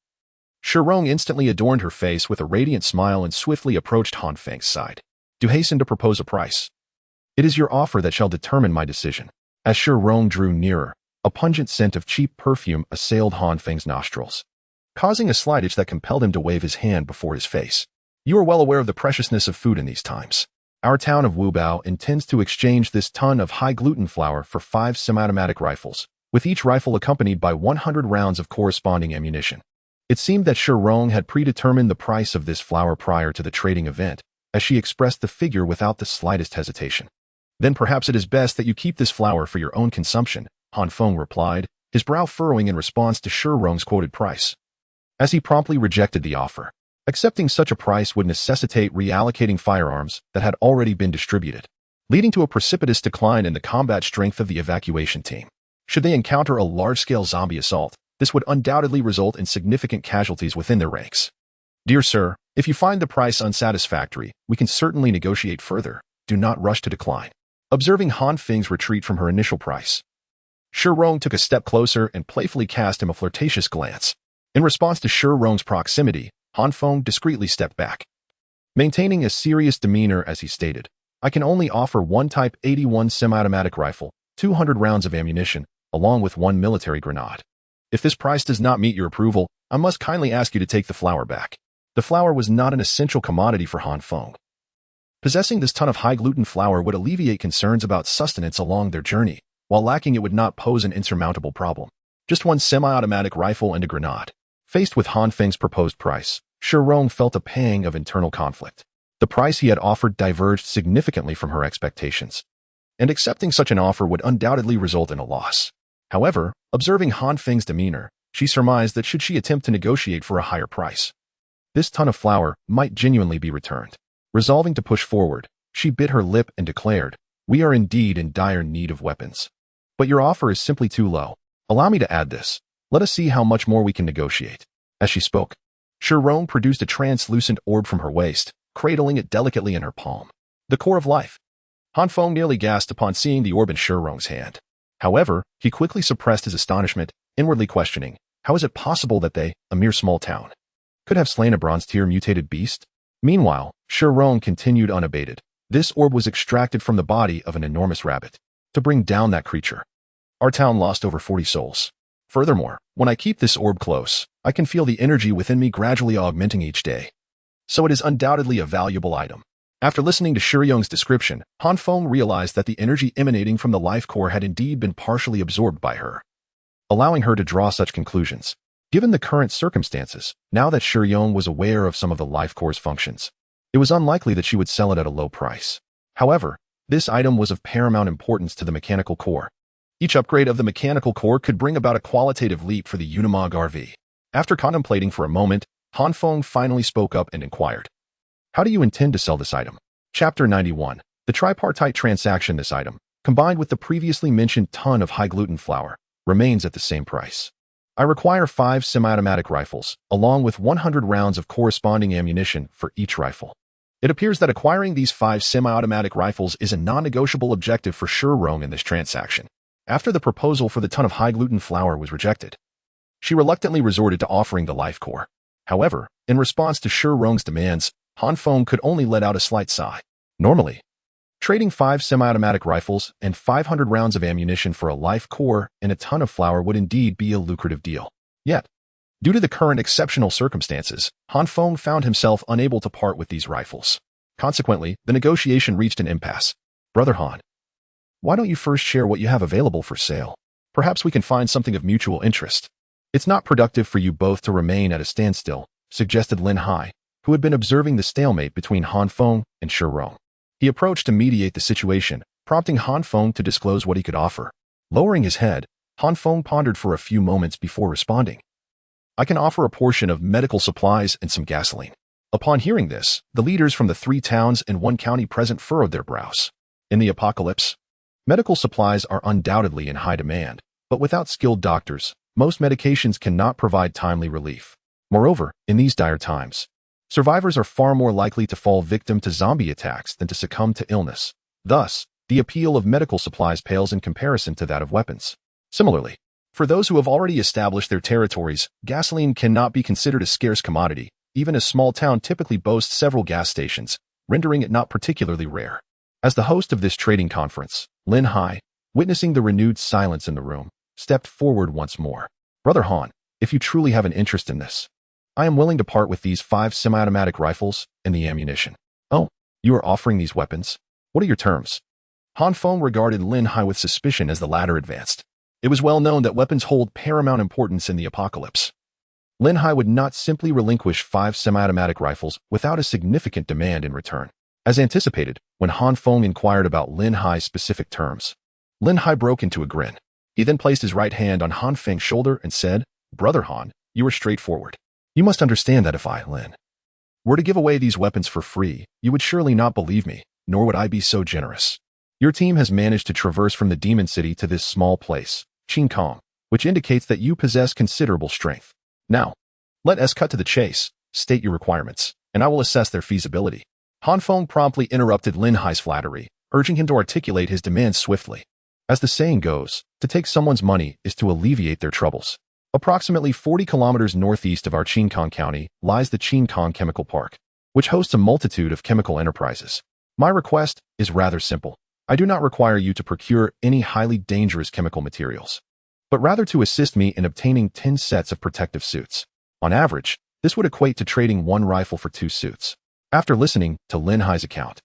Shirong instantly adorned her face with a radiant smile and swiftly approached Han Feng's side. Do hasten to propose a price. It is your offer that shall determine my decision. As Shirong drew nearer, a pungent scent of cheap perfume assailed Han Feng's nostrils, causing a slight itch that compelled him to wave his hand before his face. You are well aware of the preciousness of food in these times. Our town of Wubao intends to exchange this ton of high-gluten flour for 5 semi-automatic rifles, with each rifle accompanied by 100 rounds of corresponding ammunition. It seemed that Shirong had predetermined the price of this flour prior to the trading event, as she expressed the figure without the slightest hesitation. Then perhaps it is best that you keep this flour for your own consumption, Han Feng replied, his brow furrowing in response to Shirong's quoted price. As he promptly rejected the offer, accepting such a price would necessitate reallocating firearms that had already been distributed, leading to a precipitous decline in the combat strength of the evacuation team. Should they encounter a large-scale zombie assault, this would undoubtedly result in significant casualties within their ranks. Dear sir, if you find the price unsatisfactory, we can certainly negotiate further. Do not rush to decline. Observing Han Feng's retreat from her initial price, Shirong took a step closer and playfully cast him a flirtatious glance. In response to Shirong's proximity, Han Feng discreetly stepped back, maintaining a serious demeanor as he stated, I can only offer one Type 81 semi-automatic rifle, 200 rounds of ammunition, along with 1 military grenade. If this price does not meet your approval, I must kindly ask you to take the flour back. The flour was not an essential commodity for Han Feng. Possessing this ton of high-gluten flour would alleviate concerns about sustenance along their journey, while lacking it would not pose an insurmountable problem. Just 1 semi-automatic rifle and a grenade. Faced with Han Feng's proposed price, Shirong felt a pang of internal conflict. The price he had offered diverged significantly from her expectations, and accepting such an offer would undoubtedly result in a loss. However, observing Han Feng's demeanor, she surmised that should she attempt to negotiate for a higher price, this ton of flour might genuinely be returned. Resolving to push forward, she bit her lip and declared, We are indeed in dire need of weapons. But your offer is simply too low. Allow me to add this. Let us see how much more we can negotiate. As she spoke, Shirong produced a translucent orb from her waist, cradling it delicately in her palm. The core of life. Han Feng nearly gasped upon seeing the orb in Shirong's hand. However, he quickly suppressed his astonishment, inwardly questioning, how is it possible that they, a mere small town, could have slain a bronze-tier mutated beast? Meanwhile, Shirong continued unabated. This orb was extracted from the body of an enormous rabbit to bring down that creature. Our town lost over 40 souls. Furthermore, when I keep this orb close, I can feel the energy within me gradually augmenting each day. So it is undoubtedly a valuable item. After listening to Shirong's description, Han Feng realized that the energy emanating from the life core had indeed been partially absorbed by her, allowing her to draw such conclusions. Given the current circumstances, now that Shirong was aware of some of the life core's functions, it was unlikely that she would sell it at a low price. However, this item was of paramount importance to the mechanical core. Each upgrade of the mechanical core could bring about a qualitative leap for the Unimog RV. After contemplating for a moment, Han Feng finally spoke up and inquired, How do you intend to sell this item? Chapter 91. The tripartite transaction. This item, combined with the previously mentioned ton of high-gluten flour, remains at the same price. I require 5 semi-automatic rifles, along with 100 rounds of corresponding ammunition for each rifle. It appears that acquiring these 5 semi-automatic rifles is a non-negotiable objective for Shirong in this transaction. After the proposal for the ton of high-gluten flour was rejected, she reluctantly resorted to offering the life core. However, in response to Shirong's demands, Han Feng could only let out a slight sigh. Normally, trading 5 semi-automatic rifles and 500 rounds of ammunition for a life core and a ton of flour would indeed be a lucrative deal. Yet, due to the current exceptional circumstances, Han Feng found himself unable to part with these rifles. Consequently, the negotiation reached an impasse. Brother Han, why don't you first share what you have available for sale? Perhaps we can find something of mutual interest. It's not productive for you both to remain at a standstill, suggested Lin Hai, who had been observing the stalemate between Han Feng and Shirong. He approached to mediate the situation, prompting Han Feng to disclose what he could offer. Lowering his head, Han Feng pondered for a few moments before responding. I can offer a portion of medical supplies and some gasoline. Upon hearing this, the leaders from the 3 towns and 1 county present furrowed their brows. In the apocalypse, medical supplies are undoubtedly in high demand, but without skilled doctors, most medications cannot provide timely relief. Moreover, in these dire times, survivors are far more likely to fall victim to zombie attacks than to succumb to illness. Thus, the appeal of medical supplies pales in comparison to that of weapons. Similarly, for those who have already established their territories, gasoline cannot be considered a scarce commodity. Even a small town typically boasts several gas stations, rendering it not particularly rare. As the host of this trading conference, Lin Hai, witnessing the renewed silence in the room, stepped forward once more. Brother Han, if you truly have an interest in this, I am willing to part with these 5 semi-automatic rifles and the ammunition. Oh, you are offering these weapons? What are your terms? Han Feng regarded Lin Hai with suspicion as the latter advanced. It was well known that weapons hold paramount importance in the apocalypse. Lin Hai would not simply relinquish 5 semi-automatic rifles without a significant demand in return. As anticipated, when Han Feng inquired about Lin Hai's specific terms, Lin Hai broke into a grin. He then placed his right hand on Han Feng's shoulder and said, Brother Han, you are straightforward. You must understand that if I, Lin, were to give away these weapons for free, you would surely not believe me, nor would I be so generous. Your team has managed to traverse from the Demon City to this small place, Jinxian, which indicates that you possess considerable strength. Now, let us cut to the chase, state your requirements, and I will assess their feasibility. Han Feng promptly interrupted Lin Hai's flattery, urging him to articulate his demands swiftly. As the saying goes, to take someone's money is to alleviate their troubles. Approximately 40 kilometers northeast of our Jinxian County lies the Jinxian Chemical Park, which hosts a multitude of chemical enterprises. My request is rather simple. I do not require you to procure any highly dangerous chemical materials, but rather to assist me in obtaining 10 sets of protective suits. On average, this would equate to trading 1 rifle for 2 suits. After listening to Lin Hai's account,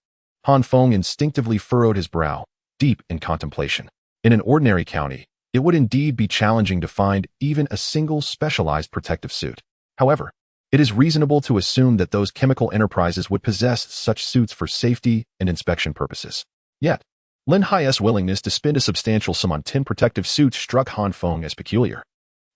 Han Feng instinctively furrowed his brow, deep in contemplation. In an ordinary county, it would indeed be challenging to find even a single specialized protective suit. However, it is reasonable to assume that those chemical enterprises would possess such suits for safety and inspection purposes. Yet, Lin Hai's willingness to spend a substantial sum on 10 protective suits struck Han Feng as peculiar.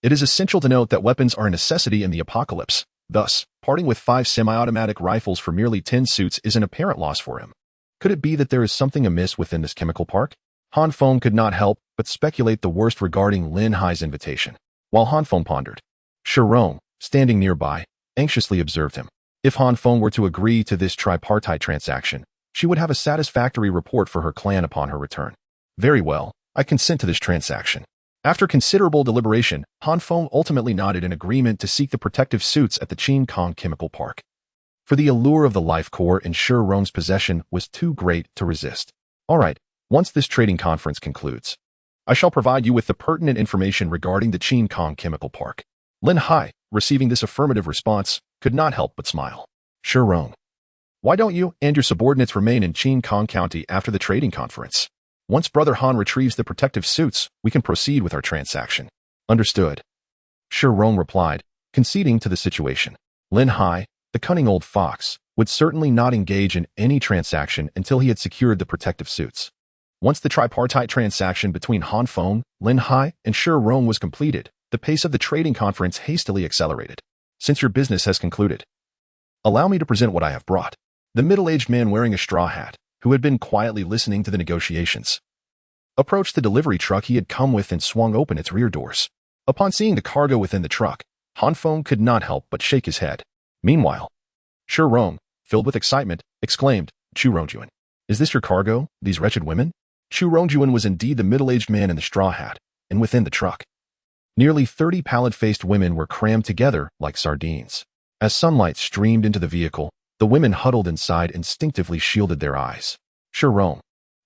It is essential to note that weapons are a necessity in the apocalypse. Thus, parting with 5 semi-automatic rifles for merely 10 suits is an apparent loss for him. Could it be that there is something amiss within this chemical park? Han Feng could not help but speculate the worst regarding Lin Hai's invitation. While Han Feng pondered, Shirong, standing nearby, anxiously observed him. If Han Feng were to agree to this tripartite transaction, she would have a satisfactory report for her clan upon her return. Very well, I consent to this transaction. After considerable deliberation, Han Feng ultimately nodded in agreement to seek the protective suits at the Jinxian Chemical Park. For the allure of the life core in Shirong's possession was too great to resist. All right, once this trading conference concludes, I shall provide you with the pertinent information regarding the Jinxian Chemical Park. Lin Hai, receiving this affirmative response, could not help but smile. Shirong, why don't you and your subordinates remain in Jinxian County after the trading conference? Once Brother Han retrieves the protective suits, we can proceed with our transaction. Understood. Shirong replied, conceding to the situation. Lin Hai, the cunning old fox, would certainly not engage in any transaction until he had secured the protective suits. Once the tripartite transaction between Han Feng, Lin Hai, and Shirong was completed, the pace of the trading conference hastily accelerated. Since your business has concluded, allow me to present what I have brought. The middle-aged man wearing a straw hat, who had been quietly listening to the negotiations, approached the delivery truck he had come with and swung open its rear doors. Upon seeing the cargo within the truck, Han Feng could not help but shake his head. Meanwhile, Shirong, filled with excitement, exclaimed, Chu Rongjuan, is this your cargo, these wretched women? Chu Rongjuan was indeed the middle-aged man in the straw hat, and within the truck, nearly 30 pallid-faced women were crammed together like sardines. As sunlight streamed into the vehicle, the women huddled inside instinctively shielded their eyes. Shirong,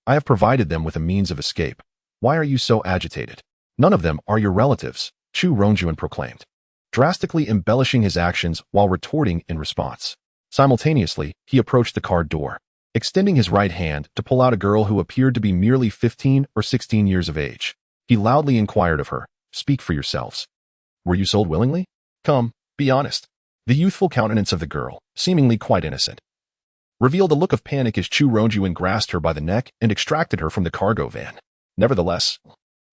I have provided them with a means of escape. Why are you so agitated? None of them are your relatives, Chu Rongjuan proclaimed, drastically embellishing his actions while retorting in response. Simultaneously, he approached the car door, extending his right hand to pull out a girl who appeared to be merely 15 or 16 years of age. He loudly inquired of her, speak for yourselves. Were you sold willingly? Come, be honest. The youthful countenance of the girl, seemingly quite innocent, revealed a look of panic as Chu Rongjuan grasped her by the neck and extracted her from the cargo van. Nevertheless,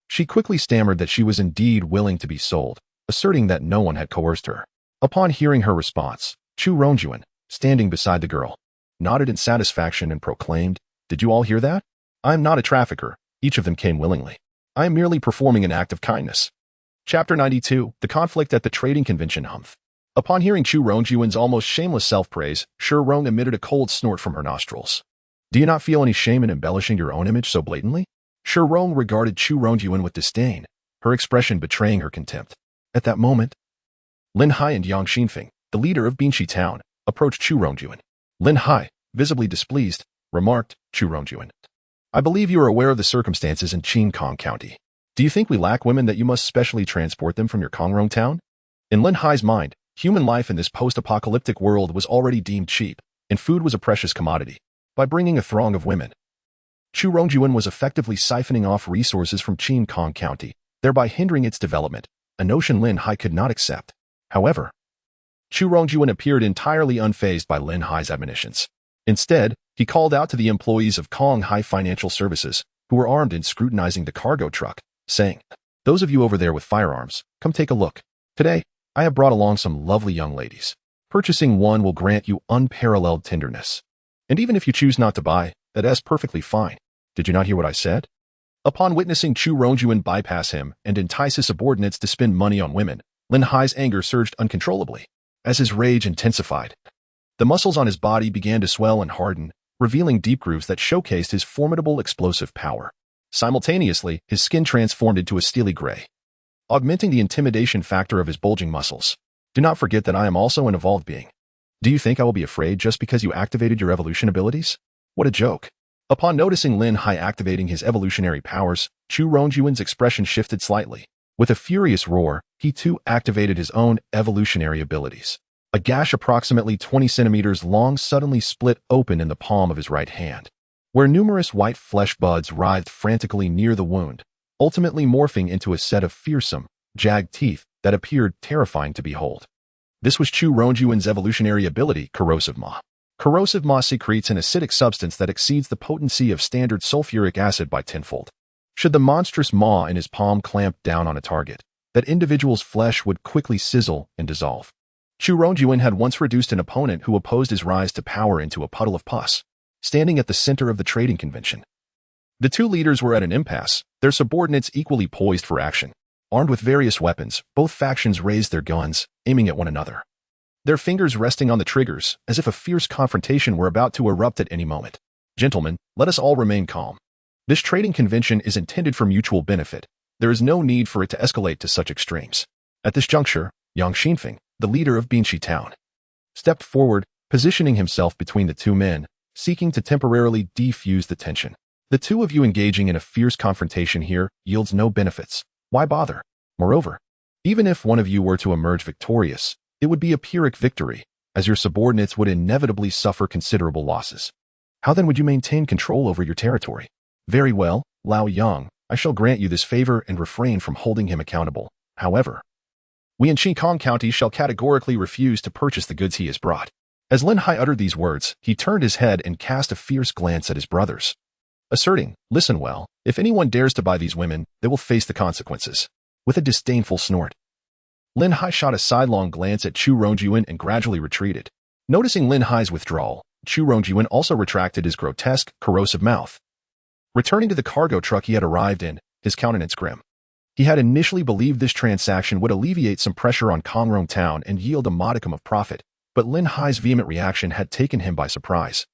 she quickly stammered that she was indeed willing to be sold, asserting that no one had coerced her. Upon hearing her response, Chu Rongjuan, standing beside the girl, nodded in satisfaction and proclaimed, "Did you all hear that? I am not a trafficker. Each of them came willingly. I am merely performing an act of kindness." Chapter 92, The Conflict at the Trading Convention. Humph. Upon hearing Chu Rongjuan's almost shameless self-praise, Shi Rong emitted a cold snort from her nostrils. "Do you not feel any shame in embellishing your own image so blatantly?" Shi Rong regarded Chu Rongjuan with disdain, her expression betraying her contempt. At that moment, Lin Hai and Yang Xinfeng, the leader of Binshi Town, approached Chu Rongjuan. Lin Hai, visibly displeased, remarked, "Chu Rongjuan, I believe you are aware of the circumstances in Qingkong County. Do you think we lack women that you must specially transport them from your Kongrong town?" In Lin Hai's mind, human life in this post-apocalyptic world was already deemed cheap, and food was a precious commodity. By bringing a throng of women, Chu Rongjuan was effectively siphoning off resources from Qingkong County, thereby hindering its development, a notion Lin Hai could not accept. However, Chu Rongjuan appeared entirely unfazed by Lin Hai's admonitions. Instead, he called out to the employees of Kong Hai Financial Services, who were armed and scrutinizing the cargo truck, saying, "Those of you over there with firearms, come take a look. Today, I have brought along some lovely young ladies. Purchasing one will grant you unparalleled tenderness. And even if you choose not to buy, that is perfectly fine. Did you not hear what I said?" Upon witnessing Chu Rongjuan bypass him and entice his subordinates to spend money on women, Lin Hai's anger surged uncontrollably. As his rage intensified, the muscles on his body began to swell and harden, revealing deep grooves that showcased his formidable explosive power. Simultaneously, his skin transformed into a steely gray, augmenting the intimidation factor of his bulging muscles. "Do not forget that I am also an evolved being. Do you think I will be afraid just because you activated your evolution abilities? What a joke." Upon noticing Lin Hai activating his evolutionary powers, Chu Rongjuan's expression shifted slightly. With a furious roar, he too activated his own evolutionary abilities. A gash approximately 20 centimeters long suddenly split open in the palm of his right hand, where numerous white flesh buds writhed frantically near the wound, ultimately morphing into a set of fearsome, jagged teeth that appeared terrifying to behold. This was Chu Rongjuan's evolutionary ability, Corrosive Maw. Corrosive Maw secretes an acidic substance that exceeds the potency of standard sulfuric acid by tenfold. Should the monstrous maw in his palm clamp down on a target, that individual's flesh would quickly sizzle and dissolve. Chu Rongjuan had once reduced an opponent who opposed his rise to power into a puddle of pus, standing at the center of the trading convention. The two leaders were at an impasse, their subordinates equally poised for action. Armed with various weapons, both factions raised their guns, aiming at one another, their fingers resting on the triggers, as if a fierce confrontation were about to erupt at any moment. "Gentlemen, let us all remain calm. This trading convention is intended for mutual benefit. There is no need for it to escalate to such extremes." At this juncture, Yang Xinfeng, the leader of Binshi Town, stepped forward, positioning himself between the two men, seeking to temporarily defuse the tension. "The two of you engaging in a fierce confrontation here yields no benefits. Why bother? Moreover, even if one of you were to emerge victorious, it would be a Pyrrhic victory, as your subordinates would inevitably suffer considerable losses. How then would you maintain control over your territory? Very well, Lao Yang, I shall grant you this favor and refrain from holding him accountable. However, we in Qingkong County shall categorically refuse to purchase the goods he has brought." As Lin Hai uttered these words, he turned his head and cast a fierce glance at his brothers, asserting, "Listen well, if anyone dares to buy these women, they will face the consequences." With a disdainful snort, Lin Hai shot a sidelong glance at Chu Rongjuan and gradually retreated. Noticing Lin Hai's withdrawal, Chu Rongjuan also retracted his grotesque, corrosive mouth. Returning to the cargo truck he had arrived in, his countenance grim. He had initially believed this transaction would alleviate some pressure on Kongrong Town and yield a modicum of profit, but Lin Hai's vehement reaction had taken him by surprise,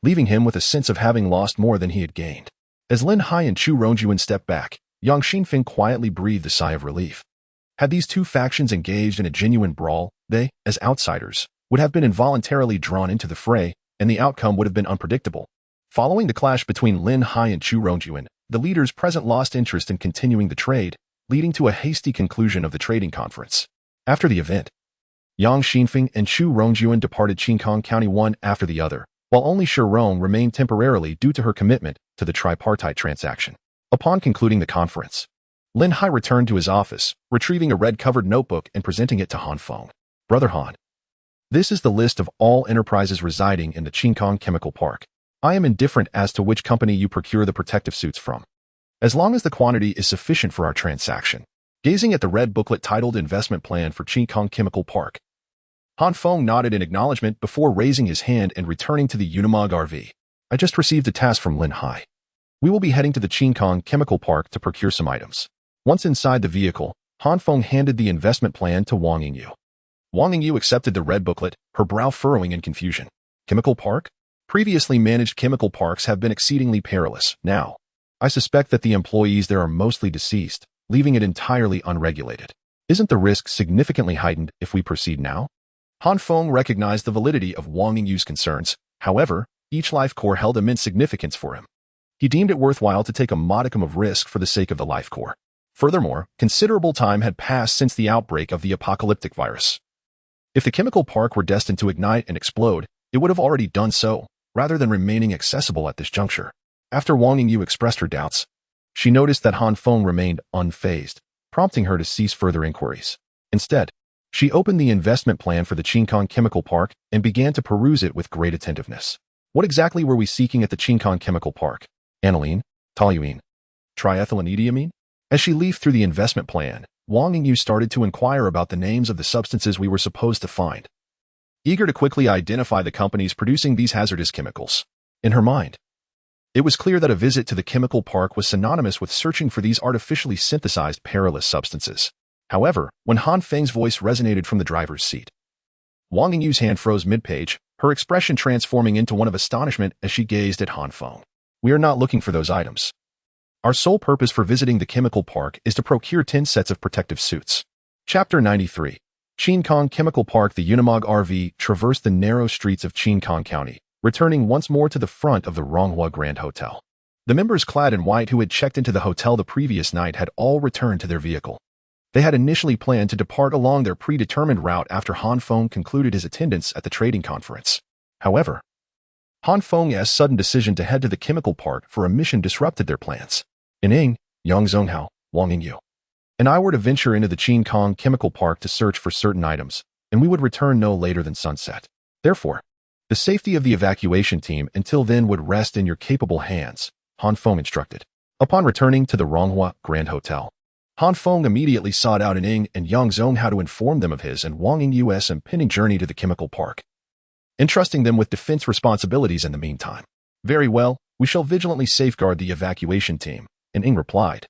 leaving him with a sense of having lost more than he had gained. As Lin Hai and Chu Rongjuan stepped back, Yang Xinfeng quietly breathed a sigh of relief. Had these two factions engaged in a genuine brawl, they, as outsiders, would have been involuntarily drawn into the fray, and the outcome would have been unpredictable. Following the clash between Lin Hai and Chu Rongjuan, the leaders present lost interest in continuing the trade, leading to a hasty conclusion of the trading conference. After the event, Yang Xinfeng and Chu Rongjuan departed Qingkong County one after the other, while only Shi Rong remained temporarily due to her commitment to the tripartite transaction. Upon concluding the conference, Lin Hai returned to his office, retrieving a red-covered notebook and presenting it to Han Feng. "Brother Han, this is the list of all enterprises residing in the Qingkong Chemical Park. I am indifferent as to which company you procure the protective suits from, as long as the quantity is sufficient for our transaction. Gazing at the red booklet titled Investment Plan for Jinxian Chemical Park, Han Feng nodded in acknowledgement before raising his hand and returning to the Unimog RV. I just received a task from Lin Hai. We will be heading to the Jinxian Chemical Park to procure some items. Once inside the vehicle, Han Feng handed the investment plan to Wang Yingyu. Wang Yingyu accepted the red booklet, her brow furrowing in confusion. Chemical Park? Previously managed chemical parks have been exceedingly perilous. Now, I suspect that the employees there are mostly deceased, leaving it entirely unregulated. Isn't the risk significantly heightened if we proceed now? Han Feng recognized the validity of Wang Yingyu's concerns. However, each life core held immense significance for him. He deemed it worthwhile to take a modicum of risk for the sake of the life core. Furthermore, considerable time had passed since the outbreak of the apocalyptic virus. If the chemical park were destined to ignite and explode, it would have already done so, rather than remaining accessible at this juncture. After Wang Yingyu expressed her doubts, she noticed that Han Feng remained unfazed, prompting her to cease further inquiries. Instead, she opened the investment plan for the Jinxian Chemical Park and began to peruse it with great attentiveness. What exactly were we seeking at the Jinxian Chemical Park? Aniline, toluene, triethylenediamine? As she leafed through the investment plan, Wang Yingyu started to inquire about the names of the substances we were supposed to find, eager to quickly identify the companies producing these hazardous chemicals. In her mind, it was clear that a visit to the chemical park was synonymous with searching for these artificially synthesized perilous substances. However, when Han Feng's voice resonated from the driver's seat, Wang Yingyu's hand froze mid-page, her expression transforming into one of astonishment as she gazed at Han Feng. We are not looking for those items. Our sole purpose for visiting the chemical park is to procure 10 sets of protective suits. Chapter 93. Jinxian Chemical Park. The Unimog RV traversed the narrow streets of Jinxian County, returning once more to the front of the Ronghua Grand Hotel. The members clad in white who had checked into the hotel the previous night had all returned to their vehicle. They had initially planned to depart along their predetermined route after Han Feng concluded his attendance at the trading conference. However, Han Feng's sudden decision to head to the chemical park for a mission disrupted their plans. Ning, Yang Zonghao, Wang Yingyu, and I were to venture into the Jinxian Chemical Park to search for certain items, and we would return no later than sunset. Therefore, the safety of the evacuation team until then would rest in your capable hands, Han Feng instructed. Upon returning to the Ronghua Grand Hotel, Han Feng immediately sought out Ning and Yang Zonghao to inform them of his and Wang Yingyu's impending journey to the chemical park, entrusting them with defense responsibilities in the meantime. Very well, we shall vigilantly safeguard the evacuation team, and Ning replied,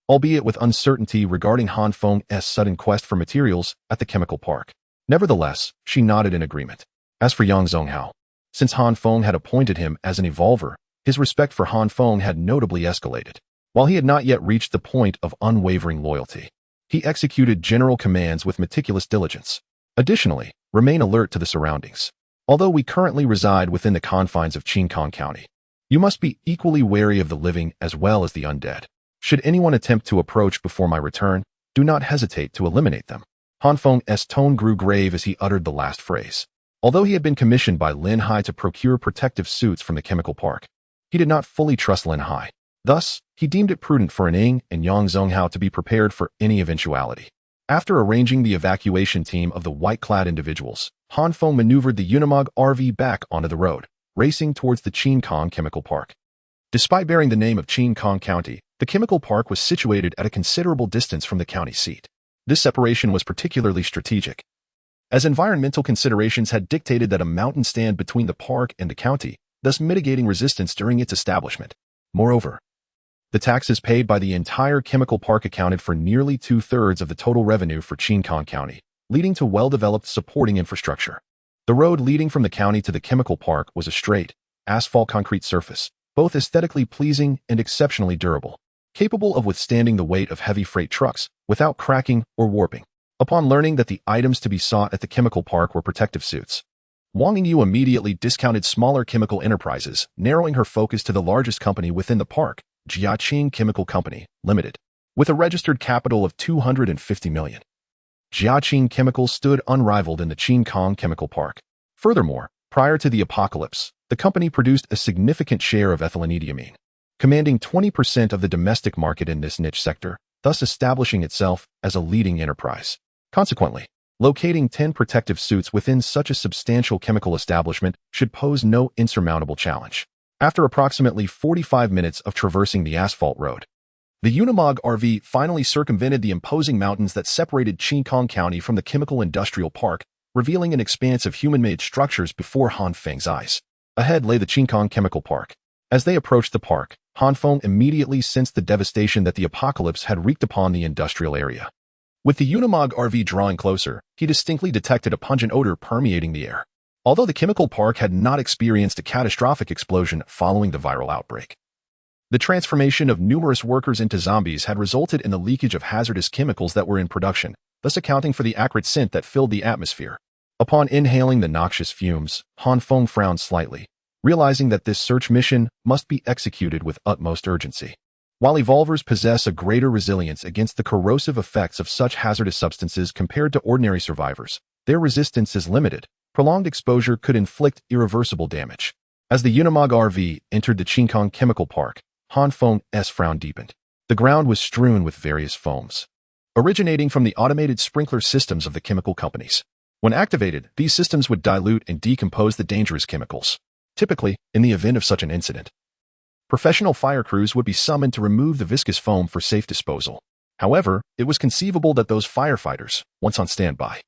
albeit with uncertainty regarding Han Feng's sudden quest for materials at the chemical park. Nevertheless, she nodded in agreement. As for Yang Zonghao, since Han Feng had appointed him as an evolver, his respect for Han Feng had notably escalated. While he had not yet reached the point of unwavering loyalty, he executed general commands with meticulous diligence. Additionally, remain alert to the surroundings. Although we currently reside within the confines of Jinxian County, you must be equally wary of the living as well as the undead. Should anyone attempt to approach before my return, do not hesitate to eliminate them. Han Feng's tone grew grave as he uttered the last phrase. Although he had been commissioned by Lin Hai to procure protective suits from the chemical park, he did not fully trust Lin Hai. Thus, he deemed it prudent for Ning and Yang Zonghao to be prepared for any eventuality. After arranging the evacuation team of the white-clad individuals, Han Feng maneuvered the Unimog RV back onto the road, racing towards the Jinxian Chemical Park. Despite bearing the name of Jinxian County, the chemical park was situated at a considerable distance from the county seat. This separation was particularly strategic, as environmental considerations had dictated that a mountain stand between the park and the county, thus mitigating resistance during its establishment. Moreover, the taxes paid by the entire chemical park accounted for nearly 2/3 of the total revenue for Jinxian County, leading to well-developed supporting infrastructure. The road leading from the county to the chemical park was a straight, asphalt concrete surface, both aesthetically pleasing and exceptionally durable, capable of withstanding the weight of heavy freight trucks without cracking or warping. Upon learning that the items to be sought at the chemical park were protective suits, Wang Yingyu immediately discounted smaller chemical enterprises, narrowing her focus to the largest company within the park, Jiaqing Chemical Company, Limited. With a registered capital of 250 million. Jiaqing Chemical stood unrivaled in the Jinxian Chemical Park. Furthermore, prior to the apocalypse, the company produced a significant share of ethylenediamine, commanding 20% of the domestic market in this niche sector, thus establishing itself as a leading enterprise. Consequently, locating 10 protective suits within such a substantial chemical establishment should pose no insurmountable challenge. After approximately 45 minutes of traversing the asphalt road, The Unimog RV finally circumvented the imposing mountains that separated Jinxian County from the chemical industrial park, revealing an expanse of human-made structures before Han Feng's eyes. Ahead lay the Jinxian Chemical Park. As they approached the park, Han Feng immediately sensed the devastation that the apocalypse had wreaked upon the industrial area. With the Unimog RV drawing closer, he distinctly detected a pungent odor permeating the air. Although the chemical park had not experienced a catastrophic explosion following the viral outbreak, the transformation of numerous workers into zombies had resulted in the leakage of hazardous chemicals that were in production, thus accounting for the acrid scent that filled the atmosphere. Upon inhaling the noxious fumes, Han Feng frowned slightly, realizing that this search mission must be executed with utmost urgency. While evolvers possess a greater resilience against the corrosive effects of such hazardous substances compared to ordinary survivors, their resistance is limited. Prolonged exposure could inflict irreversible damage. As the Unimog RV entered the Jinxian Chemical Park, Han Feng's frown deepened. The ground was strewn with various foams, originating from the automated sprinkler systems of the chemical companies. When activated, these systems would dilute and decompose the dangerous chemicals. Typically, in the event of such an incident, professional fire crews would be summoned to remove the viscous foam for safe disposal. However, it was conceivable that those firefighters, once on standby,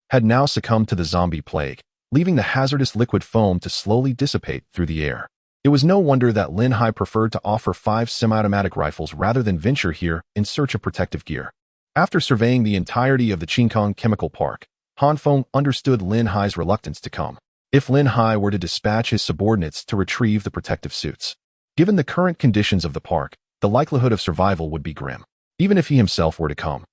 had now succumbed to the zombie plague, leaving the hazardous liquid foam to slowly dissipate through the air. It was no wonder that Lin Hai preferred to offer 5 semi-automatic rifles rather than venture here in search of protective gear. After surveying the entirety of the Jinxian Chemical Park, Han Feng understood Lin Hai's reluctance to come. If Lin Hai were to dispatch his subordinates to retrieve the protective suits, given the current conditions of the park, the likelihood of survival would be grim. Even if he himself were to come,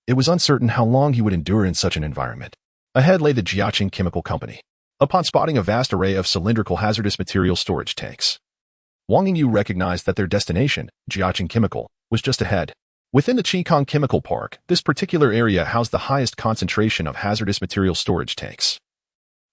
it was uncertain how long he would endure in such an environment. Ahead lay the Jiaqing Chemical Company. Upon spotting a vast array of cylindrical hazardous material storage tanks, Wang Yingyu recognized that their destination, Jiaqing Chemical, was just ahead. Within the Jinxian Chemical Park, this particular area housed the highest concentration of hazardous material storage tanks.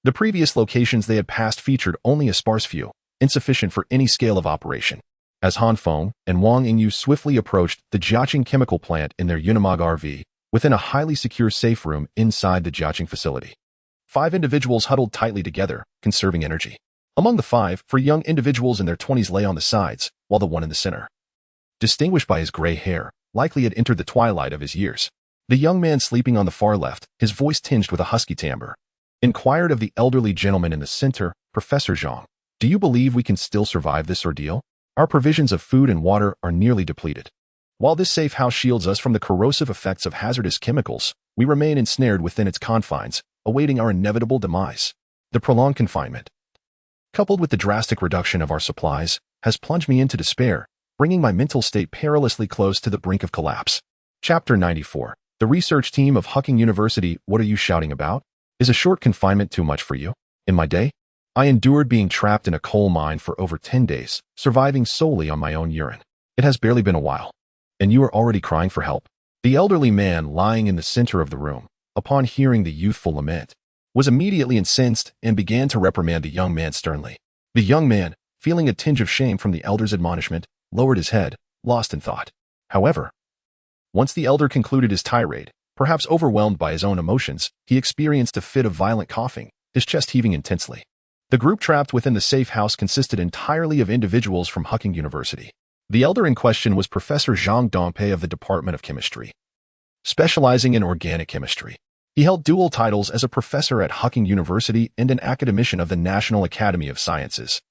The previous locations they had passed featured only a sparse few, insufficient for any scale of operation. As Han Feng and Wang Yingyu swiftly approached the Jiaqing Chemical Plant in their Unimog RV, within a highly secure safe room inside the Jiaqing facility, 5 individuals huddled tightly together, conserving energy. Among the 5, 4 young individuals in their 20s lay on the sides, while the one in the center, distinguished by his gray hair, likely had entered the twilight of his years. The young man sleeping on the far left, his voice tinged with a husky timbre, inquired of the elderly gentleman in the center, Professor Zhang. Do you believe we can still survive this ordeal? Our provisions of food and water are nearly depleted. While this safe house shields us from the corrosive effects of hazardous chemicals, we remain ensnared within its confines, awaiting our inevitable demise. The prolonged confinement, coupled with the drastic reduction of our supplies, has plunged me into despair, bringing my mental state perilously close to the brink of collapse. Chapter 94. The research team of Hucking University. What are you shouting about? Is a short confinement too much for you? In my day, I endured being trapped in a coal mine for over 10 days, surviving solely on my own urine. It has barely been a while, and you are already crying for help. The elderly man lying in the center of the room, upon hearing the youthful lament, was immediately incensed and began to reprimand the young man sternly. The young man, feeling a tinge of shame from the elder's admonishment, lowered his head, lost in thought. However, once the elder concluded his tirade, perhaps overwhelmed by his own emotions, he experienced a fit of violent coughing, his chest heaving intensely. The group trapped within the safe house consisted entirely of individuals from Hucking University. The elder in question was Professor Zhang Dongpei of the Department of Chemistry, specializing in organic chemistry. He held dual titles as a professor at Hucking University and an academician of the National Academy of Sciences,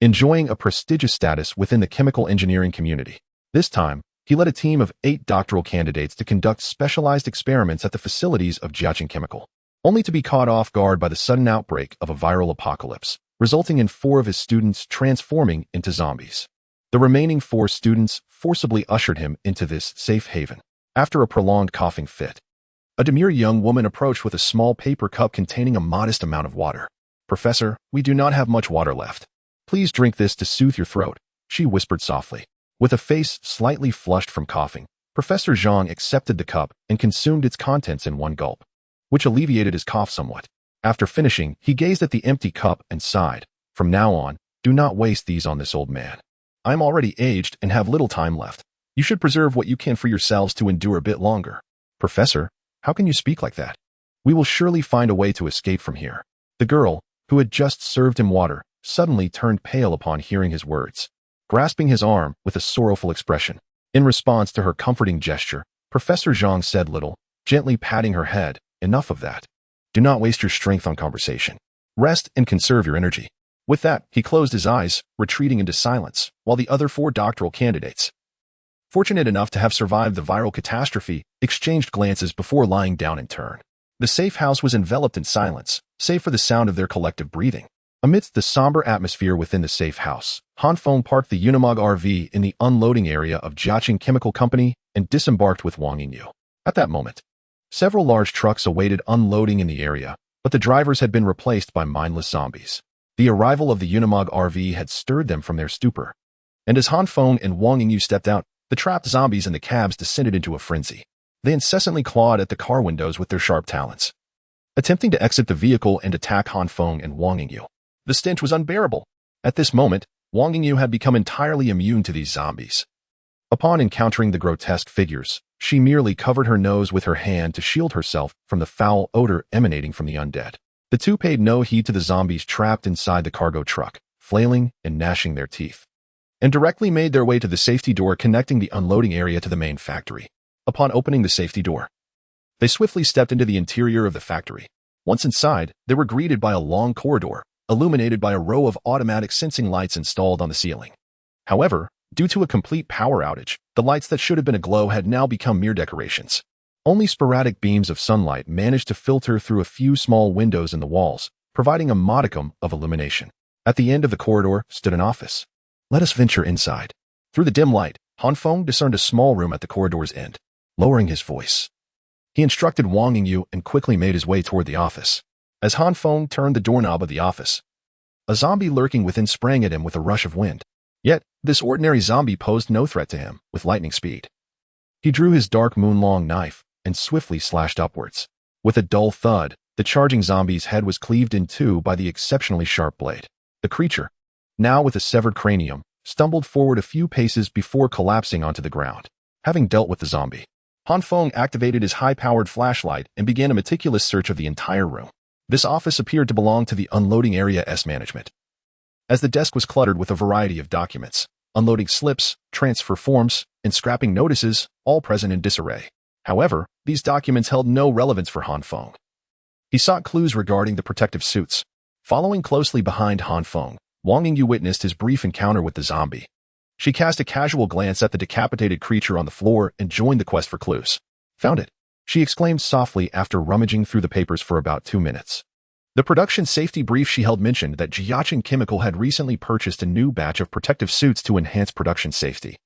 enjoying a prestigious status within the chemical engineering community. This time, he led a team of 8 doctoral candidates to conduct specialized experiments at the facilities of Jiaqing Chemical, only to be caught off guard by the sudden outbreak of a viral apocalypse, resulting in 4 of his students transforming into zombies. The remaining 4 students forcibly ushered him into this safe haven. After a prolonged coughing fit, a demure young woman approached with a small paper cup containing a modest amount of water. Professor, we do not have much water left. Please drink this to soothe your throat, she whispered softly. With a face slightly flushed from coughing, Professor Zhang accepted the cup and consumed its contents in one gulp, which alleviated his cough somewhat. After finishing, he gazed at the empty cup and sighed. From now on, do not waste these on this old man. I am already aged and have little time left. You should preserve what you can for yourselves to endure a bit longer. Professor, how can you speak like that? We will surely find a way to escape from here. The girl, who had just served him water, suddenly turned pale upon hearing his words, grasping his arm with a sorrowful expression. In response to her comforting gesture, Professor Zhang said little, gently patting her head. Enough of that. Do not waste your strength on conversation. Rest and conserve your energy. With that, he closed his eyes, retreating into silence, while the other 4 doctoral candidates, fortunate enough to have survived the viral catastrophe, exchanged glances before lying down in turn. The safe house was enveloped in silence, save for the sound of their collective breathing. Amidst the somber atmosphere within the safe house, Han Feng parked the Unimog RV in the unloading area of Jinxian Chemical Company and disembarked with Wang Yingyu. At that moment, several large trucks awaited unloading in the area, but the drivers had been replaced by mindless zombies. The arrival of the Unimog RV had stirred them from their stupor. And as Han Feng and Wang Yingyu stepped out, the trapped zombies in the cabs descended into a frenzy. They incessantly clawed at the car windows with their sharp talons, attempting to exit the vehicle and attack Han Feng and Wang Yingyu. The stench was unbearable. At this moment, Wang Yingyu had become entirely immune to these zombies. Upon encountering the grotesque figures, she merely covered her nose with her hand to shield herself from the foul odor emanating from the undead. The two paid no heed to the zombies trapped inside the cargo truck, flailing and gnashing their teeth, and directly made their way to the safety door connecting the unloading area to the main factory. Upon opening the safety door, they swiftly stepped into the interior of the factory. Once inside, they were greeted by a long corridor, illuminated by a row of automatic sensing lights installed on the ceiling. However, due to a complete power outage, the lights that should have been aglow had now become mere decorations. Only sporadic beams of sunlight managed to filter through a few small windows in the walls, providing a modicum of illumination. At the end of the corridor stood an office. Let us venture inside. Through the dim light, Han Feng discerned a small room at the corridor's end. Lowering his voice, he instructed Wang Yingyu and quickly made his way toward the office. As Han Feng turned the doorknob of the office, a zombie lurking within sprang at him with a rush of wind. Yet, this ordinary zombie posed no threat to him, with lightning speed. He drew his dark moon-long knife and swiftly slashed upwards. With a dull thud, the charging zombie's head was cleaved in two by the exceptionally sharp blade. The creature, now with a severed cranium, stumbled forward a few paces before collapsing onto the ground. Having dealt with the zombie, Han Feng activated his high-powered flashlight and began a meticulous search of the entire room. This office appeared to belong to the unloading area's management, as the desk was cluttered with a variety of documents, unloading slips, transfer forms, and scrapping notices, all present in disarray. However, these documents held no relevance for Han Feng. He sought clues regarding the protective suits. Following closely behind Han Feng, Wang Yingyu witnessed his brief encounter with the zombie. She cast a casual glance at the decapitated creature on the floor and joined the quest for clues. Found it, she exclaimed softly after rummaging through the papers for about 2 minutes. The production safety brief she held mentioned that Jinxian Chemical had recently purchased a new batch of protective suits to enhance production safety,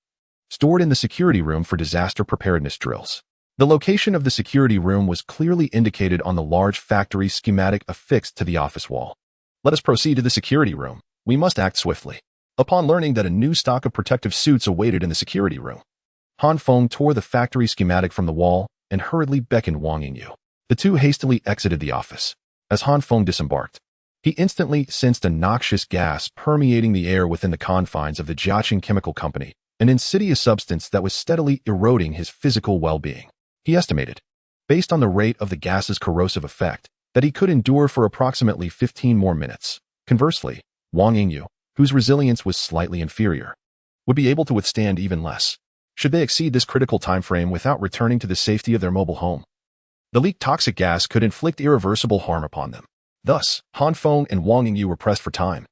stored in the security room for disaster preparedness drills. The location of the security room was clearly indicated on the large factory schematic affixed to the office wall. Let us proceed to the security room. We must act swiftly. Upon learning that a new stock of protective suits awaited in the security room, Han Feng tore the factory schematic from the wall and hurriedly beckoned Wang Yingyu. The two hastily exited the office. As Han Feng disembarked, he instantly sensed a noxious gas permeating the air within the confines of the Jinxian Chemical Company, an insidious substance that was steadily eroding his physical well-being. He estimated, based on the rate of the gas's corrosive effect, that he could endure for approximately 15 more minutes. Conversely, Wang Yingyu, whose resilience was slightly inferior, would be able to withstand even less, should they exceed this critical time frame without returning to the safety of their mobile home. The leaked toxic gas could inflict irreversible harm upon them. Thus, Han Feng and Wang Yingyu were pressed for time,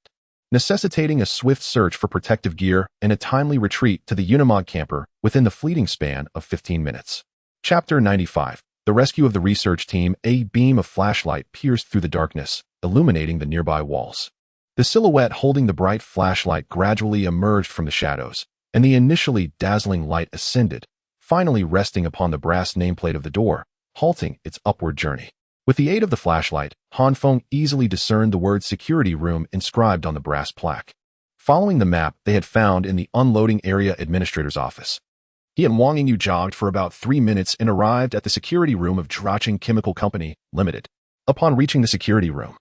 necessitating a swift search for protective gear and a timely retreat to the Unimog camper within the fleeting span of 15 minutes. Chapter 95. The Rescue of the Research Team. A beam of flashlight pierced through the darkness, illuminating the nearby walls. The silhouette holding the bright flashlight gradually emerged from the shadows, and the initially dazzling light ascended, finally resting upon the brass nameplate of the door, halting its upward journey. With the aid of the flashlight, Han Feng easily discerned the word security room inscribed on the brass plaque. Following the map they had found in the unloading area administrator's office, he and Wang Yingyu jogged for about 3 minutes and arrived at the security room of Jinxian Chemical Company, Limited. Upon reaching the security room,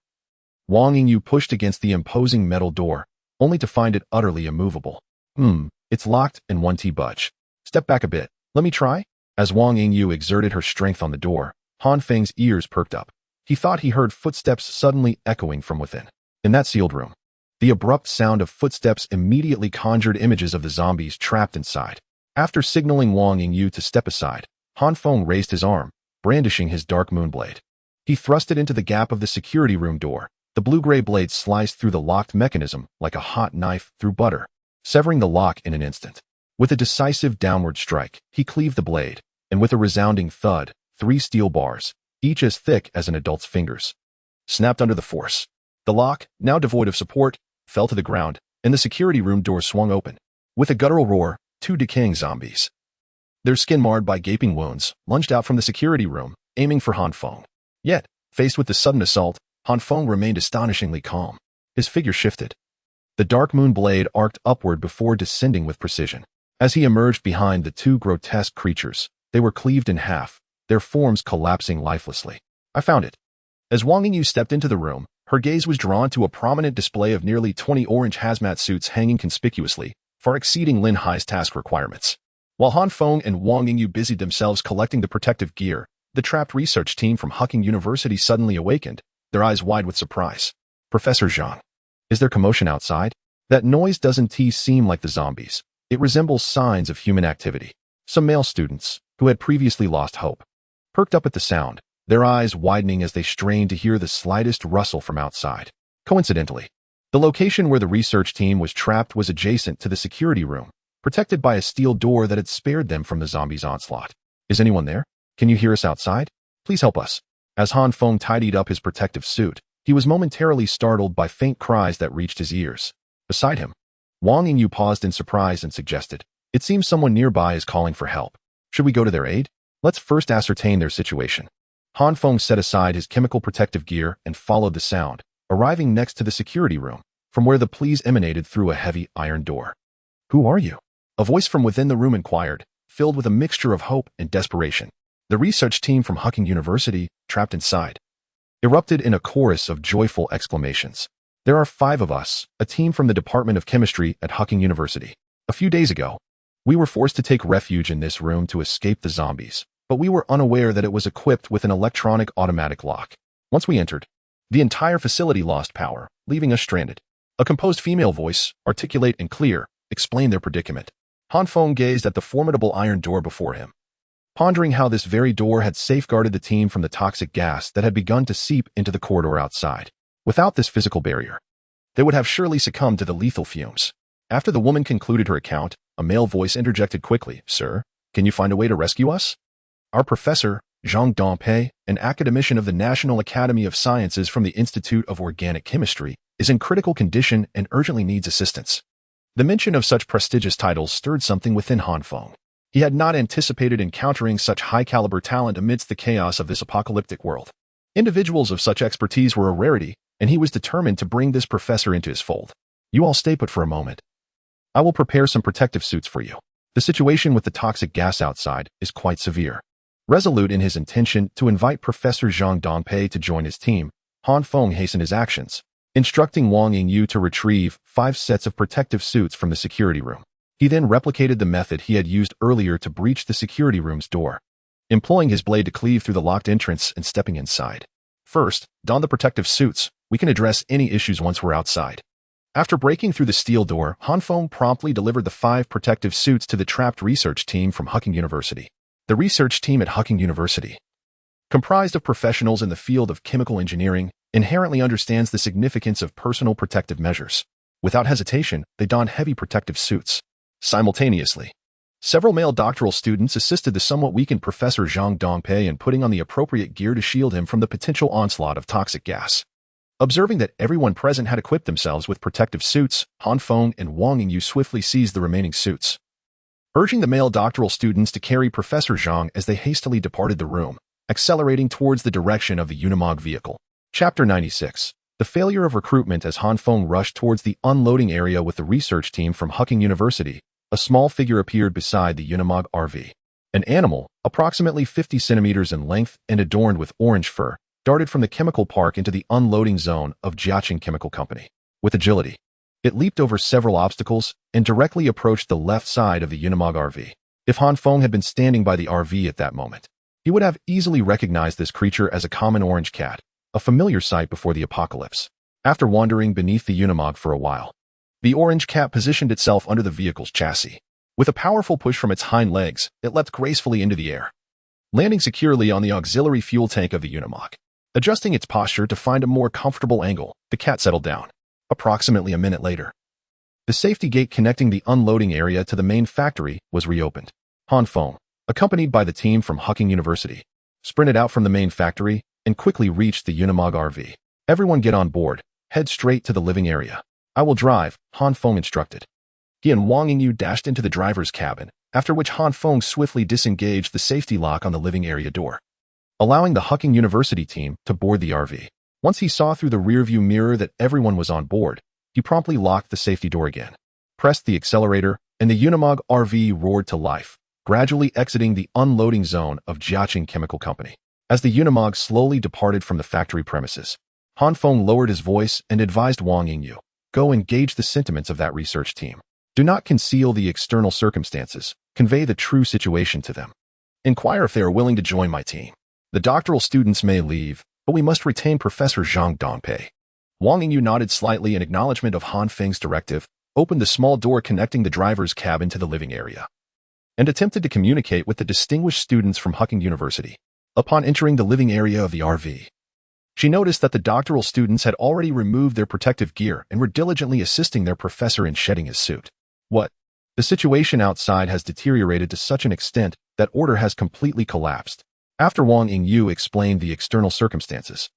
Wang Yingyu pushed against the imposing metal door, only to find it utterly immovable. It's locked and won't budge. Step back a bit. Let me try? As Wang Yingyu exerted her strength on the door, Han Feng's ears perked up. He thought he heard footsteps suddenly echoing from within. In that sealed room, the abrupt sound of footsteps immediately conjured images of the zombies trapped inside. After signaling Wang Yingyu to step aside, Han Feng raised his arm, brandishing his dark moon blade. He thrust it into the gap of the security room door. The blue-gray blade sliced through the locked mechanism like a hot knife through butter, severing the lock in an instant. With a decisive downward strike, he cleaved the blade, and with a resounding thud, 3 steel bars, each as thick as an adult's fingers, snapped under the force. The lock, now devoid of support, fell to the ground, and the security room door swung open. With a guttural roar, 2 decaying zombies, their skin marred by gaping wounds, lunged out from the security room, aiming for Han Feng. Yet, faced with the sudden assault, Han Feng remained astonishingly calm. His figure shifted. The dark moon blade arced upward before descending with precision. As he emerged behind the 2 grotesque creatures, they were cleaved in half, their forms collapsing lifelessly. I found it. As Wang Yingyu stepped into the room, her gaze was drawn to a prominent display of nearly 20 orange hazmat suits hanging conspicuously, far exceeding Lin Hai's task requirements. While Han Feng and Wang Yingyu busied themselves collecting the protective gear, the trapped research team from Hucking University suddenly awakened, their eyes wide with surprise. Professor Zhang. Is there commotion outside? That noise doesn't seem like the zombies. It resembles signs of human activity. Some male students, who had previously lost hope, perked up at the sound, their eyes widening as they strained to hear the slightest rustle from outside. Coincidentally, the location where the research team was trapped was adjacent to the security room, protected by a steel door that had spared them from the zombies' onslaught. Is anyone there? Can you hear us outside? Please help us. As Han Feng tidied up his protective suit, he was momentarily startled by faint cries that reached his ears. Beside him, Wang Yingyu paused in surprise and suggested, "It seems someone nearby is calling for help. Should we go to their aid? Let's first ascertain their situation." Han Feng set aside his chemical protective gear and followed the sound, arriving next to the security room, from where the pleas emanated through a heavy iron door. "Who are you?" A voice from within the room inquired, filled with a mixture of hope and desperation. The research team from Hucking University, trapped inside, erupted in a chorus of joyful exclamations. "There are 5 of us, a team from the Department of Chemistry at Hucking University. A few days ago, we were forced to take refuge in this room to escape the zombies, but we were unaware that it was equipped with an electronic automatic lock. Once we entered, the entire facility lost power, leaving us stranded." A composed female voice, articulate and clear, explained their predicament. Han Feng gazed at the formidable iron door before him, pondering how this very door had safeguarded the team from the toxic gas that had begun to seep into the corridor outside. Without this physical barrier, they would have surely succumbed to the lethal fumes. After the woman concluded her account, a male voice interjected quickly, "Sir, can you find a way to rescue us? Our professor, Zhang Dongpei, an academician of the National Academy of Sciences from the Institute of Organic Chemistry, is in critical condition and urgently needs assistance." The mention of such prestigious titles stirred something within Han Feng. He had not anticipated encountering such high-caliber talent amidst the chaos of this apocalyptic world. Individuals of such expertise were a rarity, and he was determined to bring this professor into his fold. "You all stay put for a moment. I will prepare some protective suits for you. The situation with the toxic gas outside is quite severe." Resolute in his intention to invite Professor Zhang Dongpei to join his team, Han Feng hastened his actions, instructing Wang Yingyu to retrieve 5 sets of protective suits from the security room. He then replicated the method he had used earlier to breach the security room's door, employing his blade to cleave through the locked entrance and stepping inside. "First, don the protective suits. We can address any issues once we're outside." After breaking through the steel door, Han Feng promptly delivered the 5 protective suits to the trapped research team from Hucking University. The research team at Hucking University, comprised of professionals in the field of chemical engineering, inherently understands the significance of personal protective measures. Without hesitation, they donned heavy protective suits. Simultaneously, several male doctoral students assisted the somewhat weakened Professor Zhang Dongpei in putting on the appropriate gear to shield him from the potential onslaught of toxic gas. Observing that everyone present had equipped themselves with protective suits, Han Feng and Wang Yingyu swiftly seized the remaining suits, urging the male doctoral students to carry Professor Zhang as they hastily departed the room, accelerating towards the direction of the Unimog vehicle. Chapter 96. The failure of recruitment. As Han Feng rushed towards the unloading area with the research team from Hucking University, a small figure appeared beside the Unimog RV. An animal, approximately 50 centimeters in length and adorned with orange fur, darted from the chemical park into the unloading zone of Jiaqing Chemical Company. With agility, it leaped over several obstacles and directly approached the left side of the Unimog RV. If Han Feng had been standing by the RV at that moment, he would have easily recognized this creature as a common orange cat, a familiar sight before the apocalypse. After wandering beneath the Unimog for a while, the orange cat positioned itself under the vehicle's chassis. With a powerful push from its hind legs, it leapt gracefully into the air, landing securely on the auxiliary fuel tank of the Unimog. Adjusting its posture to find a more comfortable angle, the cat settled down. Approximately a minute later, the safety gate connecting the unloading area to the main factory was reopened. Han Feng, accompanied by the team from Hucking University, sprinted out from the main factory and quickly reached the Unimog RV. Everyone get on board, head straight to the living area. I will drive, Han Feng instructed. He and Wang Yingyu dashed into the driver's cabin, after which Han Feng swiftly disengaged the safety lock on the living area door, allowing the Hucking University team to board the RV. Once he saw through the rearview mirror that everyone was on board, he promptly locked the safety door again, pressed the accelerator, and the Unimog RV roared to life, gradually exiting the unloading zone of Jinxian Chemical Company. As the Unimog slowly departed from the factory premises, Han Feng lowered his voice and advised Wang Yingyu, "Go and gauge the sentiments of that research team. Do not conceal the external circumstances. Convey the true situation to them. Inquire if they are willing to join my team. The doctoral students may leave, but we must retain Professor Zhang Dongpei." Wang Yingyu nodded slightly in acknowledgement of Han Feng's directive, opened the small door connecting the driver's cabin to the living area, and attempted to communicate with the distinguished students from Hucking University. Upon entering the living area of the RV, she noticed that the doctoral students had already removed their protective gear and were diligently assisting their professor in shedding his suit. What? The situation outside has deteriorated to such an extent that order has completely collapsed. After Wang Yingyu explained the external circumstances,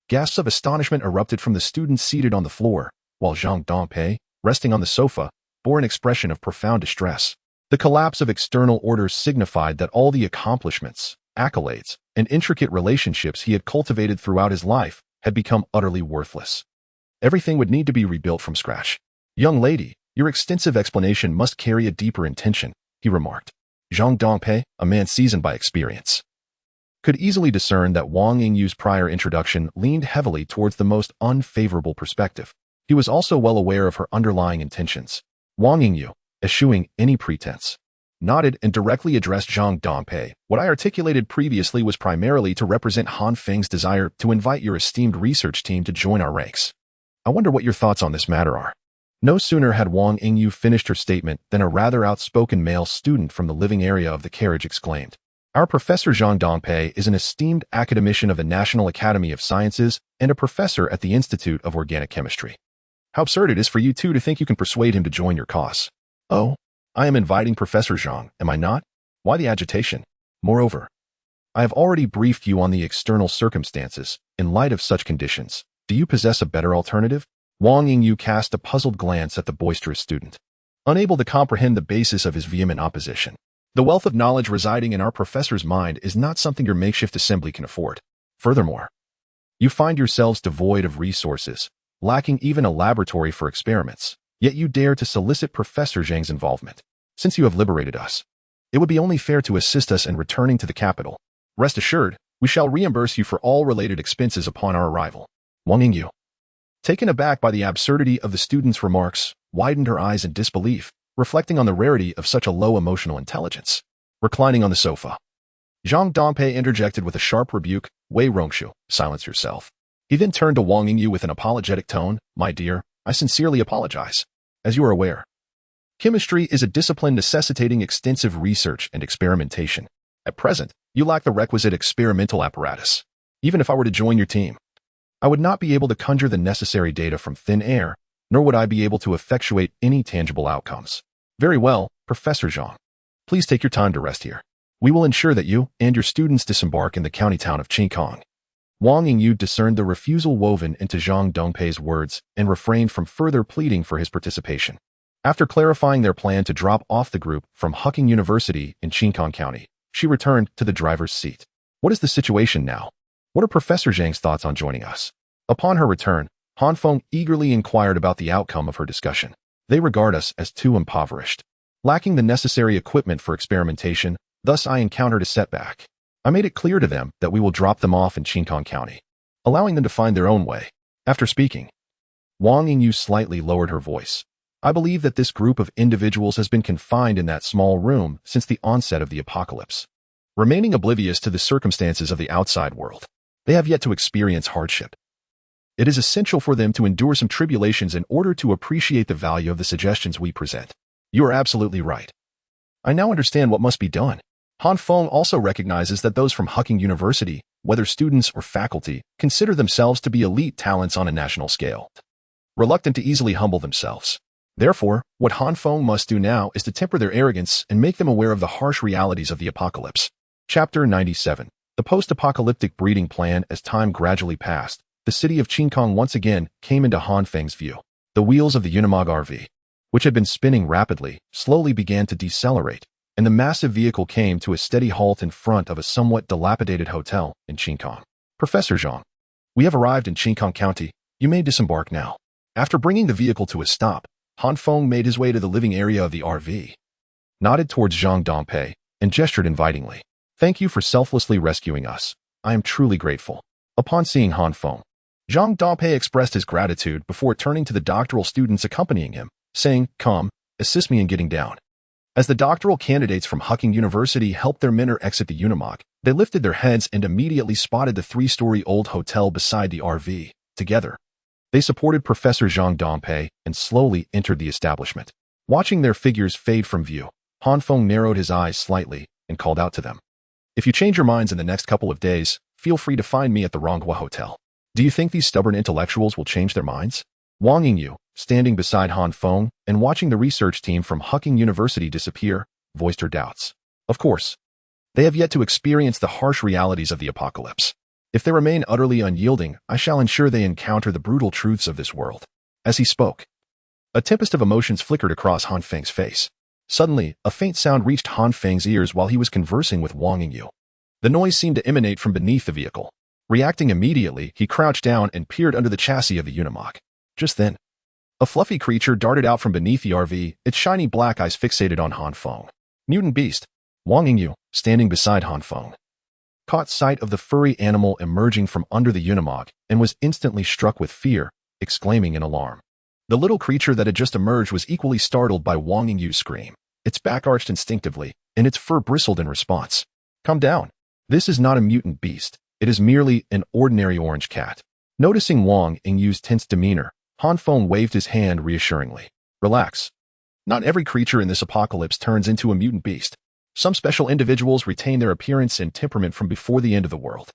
gasps of astonishment erupted from the students seated on the floor, while Zhang Dongpei, resting on the sofa, bore an expression of profound distress. The collapse of external orders signified that all the accomplishments, accolades, and intricate relationships he had cultivated throughout his life had become utterly worthless. Everything would need to be rebuilt from scratch. "Young lady, your extensive explanation must carry a deeper intention," he remarked. Zhang Dongpei, a man seasoned by experience, could easily discern that Wang Yingyu's prior introduction leaned heavily towards the most unfavorable perspective. He was also well aware of her underlying intentions. Wang Yingyu, eschewing any pretense, nodded and directly addressed Zhang Dongpei. "What I articulated previously was primarily to represent Han Feng's desire to invite your esteemed research team to join our ranks. I wonder what your thoughts on this matter are." No sooner had Wang Yingyu finished her statement than a rather outspoken male student from the living area of the carriage exclaimed, "Our Professor Zhang Dongpei is an esteemed academician of the National Academy of Sciences and a professor at the Institute of Organic Chemistry. How absurd it is for you two to think you can persuade him to join your cause." "Oh, I am inviting Professor Zhang, am I not? Why the agitation? Moreover, I have already briefed you on the external circumstances. In light of such conditions, do you possess a better alternative?" Wang Yingyu cast a puzzled glance at the boisterous student, unable to comprehend the basis of his vehement opposition. "The wealth of knowledge residing in our professor's mind is not something your makeshift assembly can afford. Furthermore, you find yourselves devoid of resources, lacking even a laboratory for experiments, yet you dare to solicit Professor Zhang's involvement. Since you have liberated us, it would be only fair to assist us in returning to the capital. Rest assured, we shall reimburse you for all related expenses upon our arrival." Wang Yingyu, taken aback by the absurdity of the student's remarks, widened her eyes in disbelief, reflecting on the rarity of such a low emotional intelligence. Reclining on the sofa, Zhang Dongpei interjected with a sharp rebuke, "Wei Rongshu, silence yourself." He then turned to Wang Yingyu with an apologetic tone, "My dear, I sincerely apologize. As you are aware, chemistry is a discipline necessitating extensive research and experimentation. At present, you lack the requisite experimental apparatus. Even if I were to join your team, I would not be able to conjure the necessary data from thin air, nor would I be able to effectuate any tangible outcomes." "Very well, Professor Zhang. Please take your time to rest here. We will ensure that you and your students disembark in the county town of Qingkong." Wang Yingyu discerned the refusal woven into Zhang Dongpei's words and refrained from further pleading for his participation. After clarifying their plan to drop off the group from Hucking University in Qingkong County, she returned to the driver's seat. "What is the situation now? What are Professor Zhang's thoughts on joining us?" Upon her return, Han Feng eagerly inquired about the outcome of her discussion. "They regard us as too impoverished, lacking the necessary equipment for experimentation, thus I encountered a setback. I made it clear to them that we will drop them off in Qingkong County, allowing them to find their own way." After speaking, Wang Yingyu slightly lowered her voice. "I believe that this group of individuals has been confined in that small room since the onset of the apocalypse, remaining oblivious to the circumstances of the outside world. They have yet to experience hardship. It is essential for them to endure some tribulations in order to appreciate the value of the suggestions we present." "You are absolutely right. I now understand what must be done. Han Feng also recognizes that those from Hucking University, whether students or faculty, consider themselves to be elite talents on a national scale, reluctant to easily humble themselves. Therefore, what Han Feng must do now is to temper their arrogance and make them aware of the harsh realities of the apocalypse. Chapter 97. The post-apocalyptic breeding plan. As time gradually passed, the city of Jinxian once again came into Han Feng's view. The wheels of the Unimog RV, which had been spinning rapidly, slowly began to decelerate, and the massive vehicle came to a steady halt in front of a somewhat dilapidated hotel in Jinxian. Professor Zhang, we have arrived in Jinxian County. You may disembark now. After bringing the vehicle to a stop, Han Feng made his way to the living area of the RV, nodded towards Zhang Dongpei, and gestured invitingly. Thank you for selflessly rescuing us. I am truly grateful. Upon seeing Han Feng, Zhang Dongpei expressed his gratitude before turning to the doctoral students accompanying him, saying, "Come, assist me in getting down." As the doctoral candidates from Hucking University helped their mentor exit the Unimog, they lifted their heads and immediately spotted the 3-story old hotel beside the RV. Together, they supported Professor Zhang Dongpei and slowly entered the establishment. Watching their figures fade from view, Han Feng narrowed his eyes slightly and called out to them. If you change your minds in the next couple of days, feel free to find me at the Ronghua Hotel. Do you think these stubborn intellectuals will change their minds? Wang Yingyu, standing beside Han Feng and watching the research team from Hucking University disappear, voiced her doubts. Of course, they have yet to experience the harsh realities of the apocalypse. If they remain utterly unyielding, I shall ensure they encounter the brutal truths of this world. As he spoke, a tempest of emotions flickered across Han Feng's face. Suddenly, a faint sound reached Han Feng's ears while he was conversing with Wang Yingyu. The noise seemed to emanate from beneath the vehicle. Reacting immediately, he crouched down and peered under the chassis of the Unimog. Just then, a fluffy creature darted out from beneath the RV, its shiny black eyes fixated on Han Feng. Mutant beast. Wang Yingyu, standing beside Han Feng, caught sight of the furry animal emerging from under the Unimog and was instantly struck with fear, exclaiming in alarm. The little creature that had just emerged was equally startled by Wang Yingyu's scream. Its back arched instinctively, and its fur bristled in response. Calm down. This is not a mutant beast. It is merely an ordinary orange cat. Noticing Wang Yingyu's tense demeanor, Han Feng waved his hand reassuringly. Relax. Not every creature in this apocalypse turns into a mutant beast. Some special individuals retain their appearance and temperament from before the end of the world.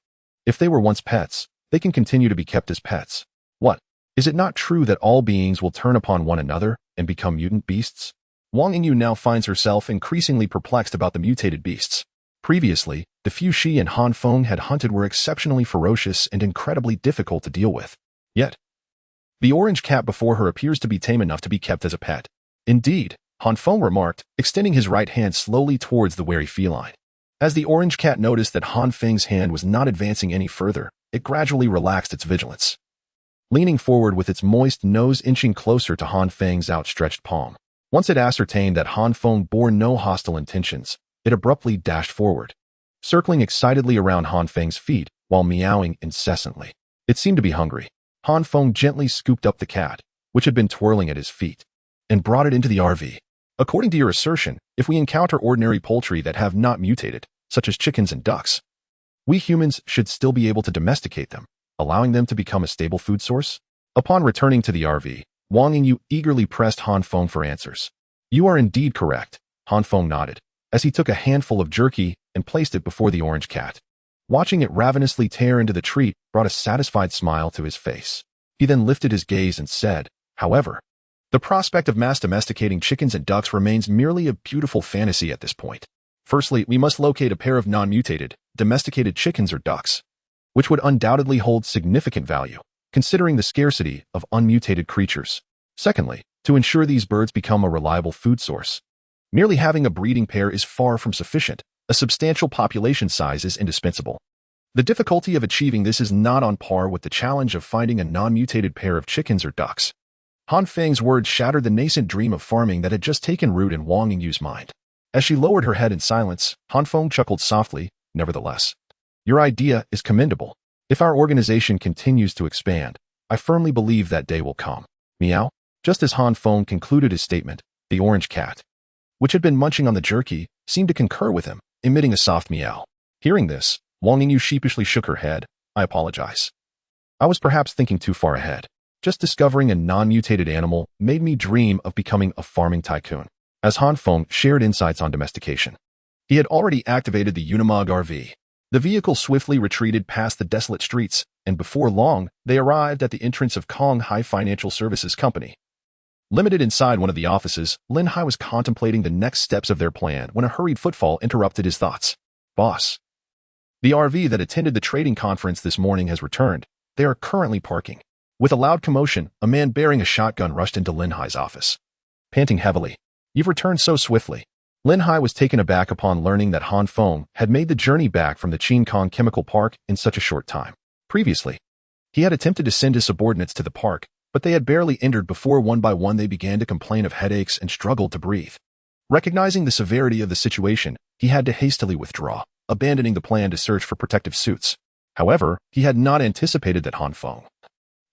If they were once pets, they can continue to be kept as pets. What? Is it not true that all beings will turn upon one another and become mutant beasts? Wang Yingyu now finds herself increasingly perplexed about the mutated beasts. Previously, the few she and Han Feng had hunted were exceptionally ferocious and incredibly difficult to deal with. Yet, the orange cat before her appears to be tame enough to be kept as a pet. Indeed, Han Feng remarked, extending his right hand slowly towards the wary feline. As the orange cat noticed that Han Feng's hand was not advancing any further, it gradually relaxed its vigilance. Leaning forward with its moist nose inching closer to Han Feng's outstretched palm. Once it ascertained that Han Feng bore no hostile intentions, it abruptly dashed forward, circling excitedly around Han Feng's feet while meowing incessantly. It seemed to be hungry. Han Feng gently scooped up the cat, which had been twirling at his feet, and brought it into the RV. According to your assertion, if we encounter ordinary poultry that have not mutated, such as chickens and ducks, we humans should still be able to domesticate them, allowing them to become a stable food source? Upon returning to the RV, Wang Yingyu eagerly pressed Han Feng for answers. You are indeed correct, Han Feng nodded, as he took a handful of jerky and placed it before the orange cat. Watching it ravenously tear into the treat brought a satisfied smile to his face. He then lifted his gaze and said, however, the prospect of mass domesticating chickens and ducks remains merely a beautiful fantasy at this point. Firstly, we must locate a pair of non-mutated, domesticated chickens or ducks, which would undoubtedly hold significant value, considering the scarcity of unmutated creatures. Secondly, to ensure these birds become a reliable food source, merely having a breeding pair is far from sufficient. A substantial population size is indispensable. The difficulty of achieving this is not on par with the challenge of finding a non-mutated pair of chickens or ducks. Han Feng's words shattered the nascent dream of farming that had just taken root in Wang Yingyu's mind. As she lowered her head in silence, Han Feng chuckled softly, nevertheless. Your idea is commendable. If our organization continues to expand, I firmly believe that day will come. Meow. Just as Han Feng concluded his statement, the orange cat, which had been munching on the jerky, seemed to concur with him, emitting a soft meow. Hearing this, Wang Yingyu sheepishly shook her head. I apologize. I was perhaps thinking too far ahead. Just discovering a non-mutated animal made me dream of becoming a farming tycoon. as Han Feng shared insights on domestication. He had already activated the Unimog RV. The vehicle swiftly retreated past the desolate streets, and before long, they arrived at the entrance of Kong Hai Financial Services Company. Limited inside one of the offices, Lin Hai was contemplating the next steps of their plan when a hurried footfall interrupted his thoughts. Boss. The RV that attended the trading conference this morning has returned. They are currently parking. With a loud commotion, a man bearing a shotgun rushed into Lin Hai's office. Panting heavily. You've returned so swiftly. Lin Hai was taken aback upon learning that Han Feng had made the journey back from the Qingkong Chemical Park in such a short time. Previously, he had attempted to send his subordinates to the park, but they had barely entered before one by one they began to complain of headaches and struggled to breathe. Recognizing the severity of the situation, he had to hastily withdraw, abandoning the plan to search for protective suits. However, he had not anticipated that Han Feng,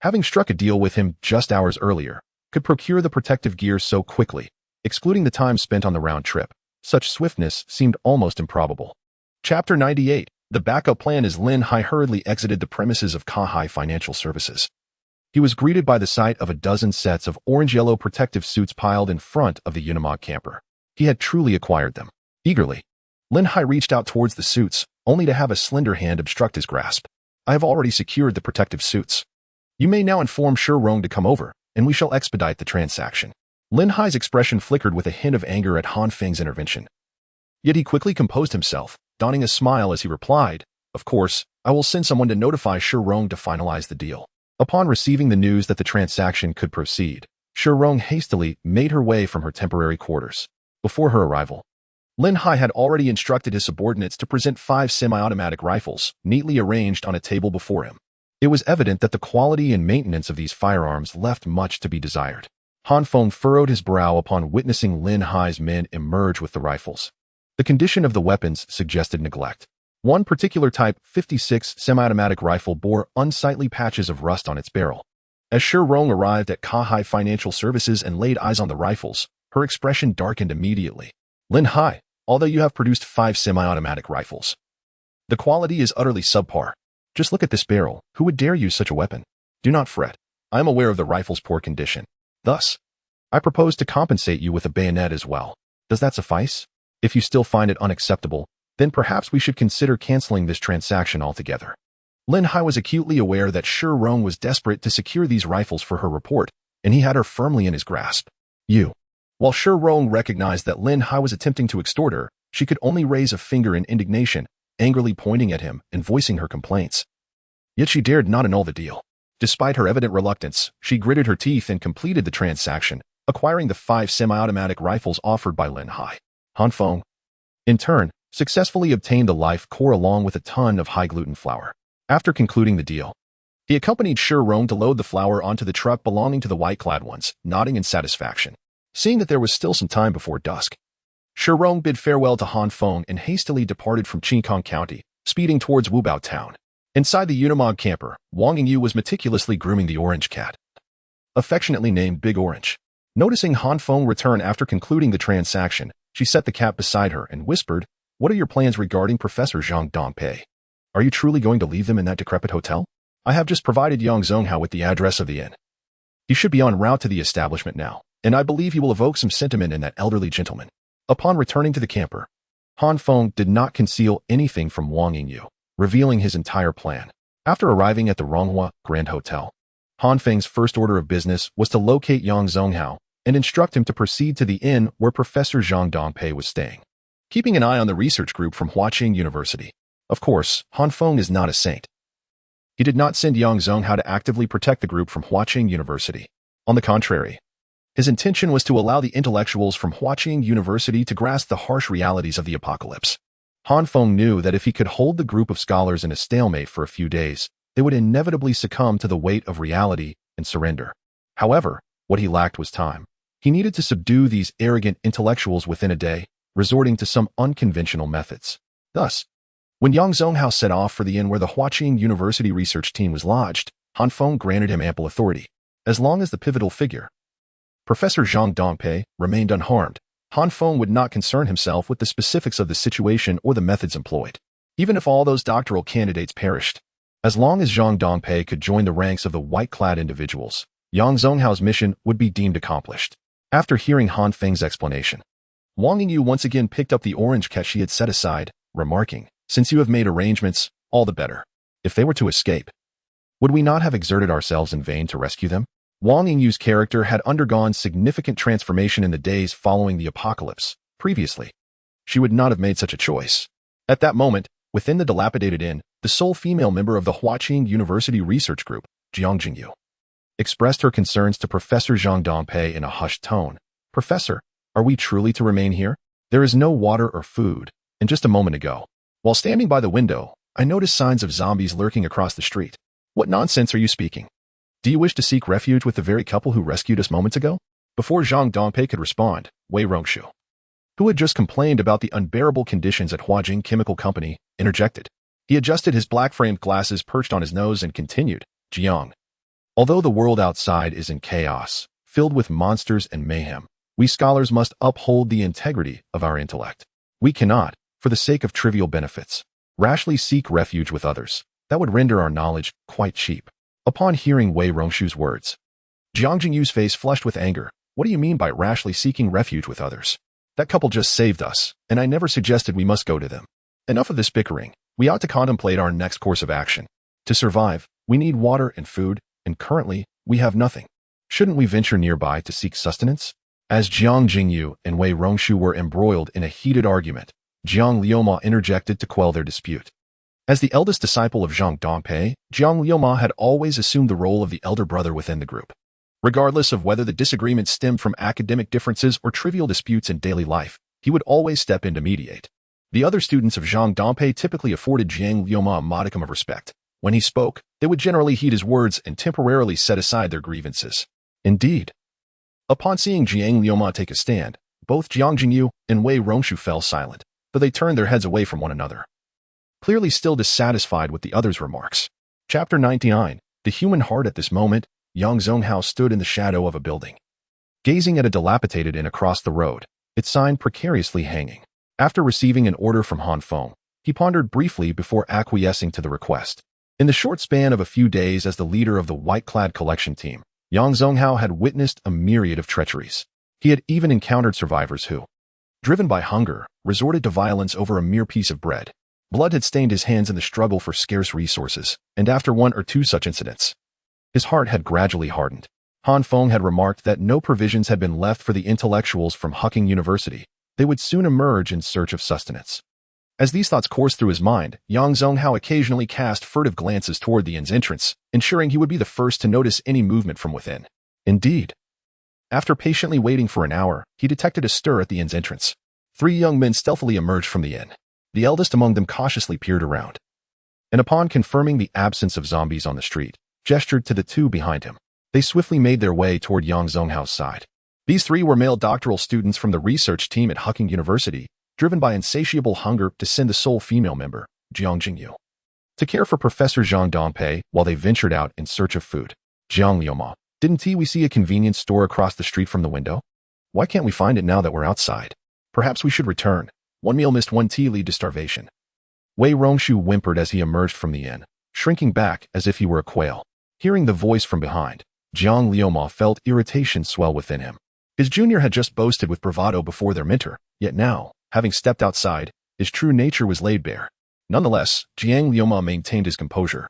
having struck a deal with him just hours earlier, could procure the protective gear so quickly, excluding the time spent on the round trip. Such swiftness seemed almost improbable. Chapter 98. The backup plan as Lin Hai hurriedly exited the premises of Kong Hai Financial Services. He was greeted by the sight of a dozen sets of orange-yellow protective suits piled in front of the Unimog camper. He had truly acquired them. Eagerly, Lin Hai reached out towards the suits, only to have a slender hand obstruct his grasp. I have already secured the protective suits. You may now inform Shi Rong to come over, and we shall expedite the transaction. Lin Hai's expression flickered with a hint of anger at Han Feng's intervention. Yet he quickly composed himself, donning a smile as he replied, Of course, I will send someone to notify Shi Rong to finalize the deal. Upon receiving the news that the transaction could proceed, Shi Rong hastily made her way from her temporary quarters. Before her arrival, Lin Hai had already instructed his subordinates to present 5 semi-automatic rifles, neatly arranged on a table before him. It was evident that the quality and maintenance of these firearms left much to be desired. Han Feng furrowed his brow upon witnessing Lin Hai's men emerge with the rifles. The condition of the weapons suggested neglect. One particular Type 56 semi-automatic rifle bore unsightly patches of rust on its barrel. As Shi Rong arrived at Kong Hai Financial Services and laid eyes on the rifles, her expression darkened immediately. Lin Hai, although you have produced 5 semi-automatic rifles, the quality is utterly subpar. Just look at this barrel. Who would dare use such a weapon? Do not fret. I am aware of the rifle's poor condition. Thus, I propose to compensate you with a bayonet as well. Does that suffice? If you still find it unacceptable, then perhaps we should consider canceling this transaction altogether. Lin Hai was acutely aware that Shi Rong was desperate to secure these rifles for her report, and he had her firmly in his grasp. While Shi Rong recognized that Lin Hai was attempting to extort her, she could only raise a finger in indignation, angrily pointing at him and voicing her complaints. Yet she dared not annul the deal. Despite her evident reluctance, she gritted her teeth and completed the transaction, acquiring the 5 semi-automatic rifles offered by Lin Hai. Han Feng, in turn, successfully obtained the life core along with a ton of high-gluten flour. After concluding the deal, he accompanied Shi Rong to load the flour onto the truck belonging to the white-clad ones, nodding in satisfaction. Seeing that there was still some time before dusk, Shi Rong bid farewell to Han Feng and hastily departed from Qingkong County, speeding towards Wubao Town. Inside the Unimog camper, Wang Yingyu was meticulously grooming the orange cat, affectionately named Big Orange. Noticing Han Feng return after concluding the transaction, she set the cat beside her and whispered, What are your plans regarding Professor Zhang Dongpei? Are you truly going to leave them in that decrepit hotel? I have just provided Yang Zonghao with the address of the inn. He should be en route to the establishment now, and I believe he will evoke some sentiment in that elderly gentleman. Upon returning to the camper, Han Feng did not conceal anything from Wang Yingyu, revealing his entire plan. After arriving at the Ronghua Grand Hotel, Han Feng's first order of business was to locate Yang Zonghao and instruct him to proceed to the inn where Professor Zhang Dongpei was staying, keeping an eye on the research group from Huaqing University. Of course, Han Feng is not a saint. He did not send Yang Zonghao to actively protect the group from Huaqing University. On the contrary, his intention was to allow the intellectuals from Huaqing University to grasp the harsh realities of the apocalypse. Han Feng knew that if he could hold the group of scholars in a stalemate for a few days, they would inevitably succumb to the weight of reality and surrender. However, what he lacked was time. He needed to subdue these arrogant intellectuals within a day, resorting to some unconventional methods. Thus, when Yang Zonghao set off for the inn where the Huaqing University research team was lodged, Han Feng granted him ample authority. As long as the pivotal figure, Professor Zhang Dongpei, remained unharmed, Han Feng would not concern himself with the specifics of the situation or the methods employed. Even if all those doctoral candidates perished, as long as Zhang Dongpei could join the ranks of the white-clad individuals, Yang Zonghao's mission would be deemed accomplished. After hearing Han Feng's explanation, Wang Yingyu once again picked up the orange cat she had set aside, remarking, "Since you have made arrangements, all the better. If they were to escape, would we not have exerted ourselves in vain to rescue them?" Wang Yingyu's character had undergone significant transformation in the days following the apocalypse. Previously, she would not have made such a choice. At that moment, within the dilapidated inn, the sole female member of the Huaqing University Research Group, Jiang Jingyu, expressed her concerns to Professor Zhang Dongpei in a hushed tone. "Professor, are we truly to remain here? There is no water or food, and just a moment ago, while standing by the window, I noticed signs of zombies lurking across the street. What nonsense are you speaking? Do you wish to seek refuge with the very couple who rescued us moments ago?" Before Zhang Dongpei could respond, Wei Rongshu, who had just complained about the unbearable conditions at Huajing Chemical Company, interjected. He adjusted his black-framed glasses perched on his nose and continued, "Jiang, although the world outside is in chaos, filled with monsters and mayhem, we scholars must uphold the integrity of our intellect. We cannot, for the sake of trivial benefits, rashly seek refuge with others. That would render our knowledge quite cheap." Upon hearing Wei Rongshu's words, Jiang Jingyu's face flushed with anger. "What do you mean by rashly seeking refuge with others? That couple just saved us, and I never suggested we must go to them. Enough of this bickering. We ought to contemplate our next course of action. To survive, we need water and food, and currently, we have nothing. Shouldn't we venture nearby to seek sustenance?" As Jiang Jingyu and Wei Rongshu were embroiled in a heated argument, Jiang Liuma interjected to quell their dispute. As the eldest disciple of Zhang Dongpei, Jiang Liuma had always assumed the role of the elder brother within the group. Regardless of whether the disagreement stemmed from academic differences or trivial disputes in daily life, he would always step in to mediate. The other students of Zhang Dongpei typically afforded Jiang Liuma a modicum of respect. When he spoke, they would generally heed his words and temporarily set aside their grievances. Indeed, upon seeing Jiang Liuma take a stand, both Jiang Jingyu and Wei Rongshu fell silent, though they turned their heads away from one another, clearly still dissatisfied with the other's remarks. Chapter 99, The Human Heart. At this moment, Yang Zonghao stood in the shadow of a building, gazing at a dilapidated inn across the road, its sign precariously hanging. After receiving an order from Han Feng, he pondered briefly before acquiescing to the request. In the short span of a few days as the leader of the white-clad collection team, Yang Zonghao had witnessed a myriad of treacheries. He had even encountered survivors who, driven by hunger, resorted to violence over a mere piece of bread. Blood had stained his hands in the struggle for scarce resources, and after one or two such incidents, his heart had gradually hardened. Han Feng had remarked that no provisions had been left for the intellectuals from Huqing University. They would soon emerge in search of sustenance. As these thoughts coursed through his mind, Yang Zonghao occasionally cast furtive glances toward the inn's entrance, ensuring he would be the first to notice any movement from within. Indeed, after patiently waiting for an hour, he detected a stir at the inn's entrance. 3 young men stealthily emerged from the inn. The eldest among them cautiously peered around, and upon confirming the absence of zombies on the street, gestured to the 2 behind him. They swiftly made their way toward Yang Zonghao's side. These 3 were male doctoral students from the research team at Huqing University, driven by insatiable hunger to send the sole female member, Jiang Jingyu, to care for Professor Zhang Dongpei while they ventured out in search of food. "Jiang Liuma, didn't we see a convenience store across the street from the window? Why can't we find it now that we're outside? Perhaps we should return. One meal missed, one tea lead to starvation." Wei Rongshu whimpered as he emerged from the inn, shrinking back as if he were a quail. Hearing the voice from behind, Jiang Liuma felt irritation swell within him. His junior had just boasted with bravado before their mentor, yet now, having stepped outside, his true nature was laid bare. Nonetheless, Jiang Liuma maintained his composure,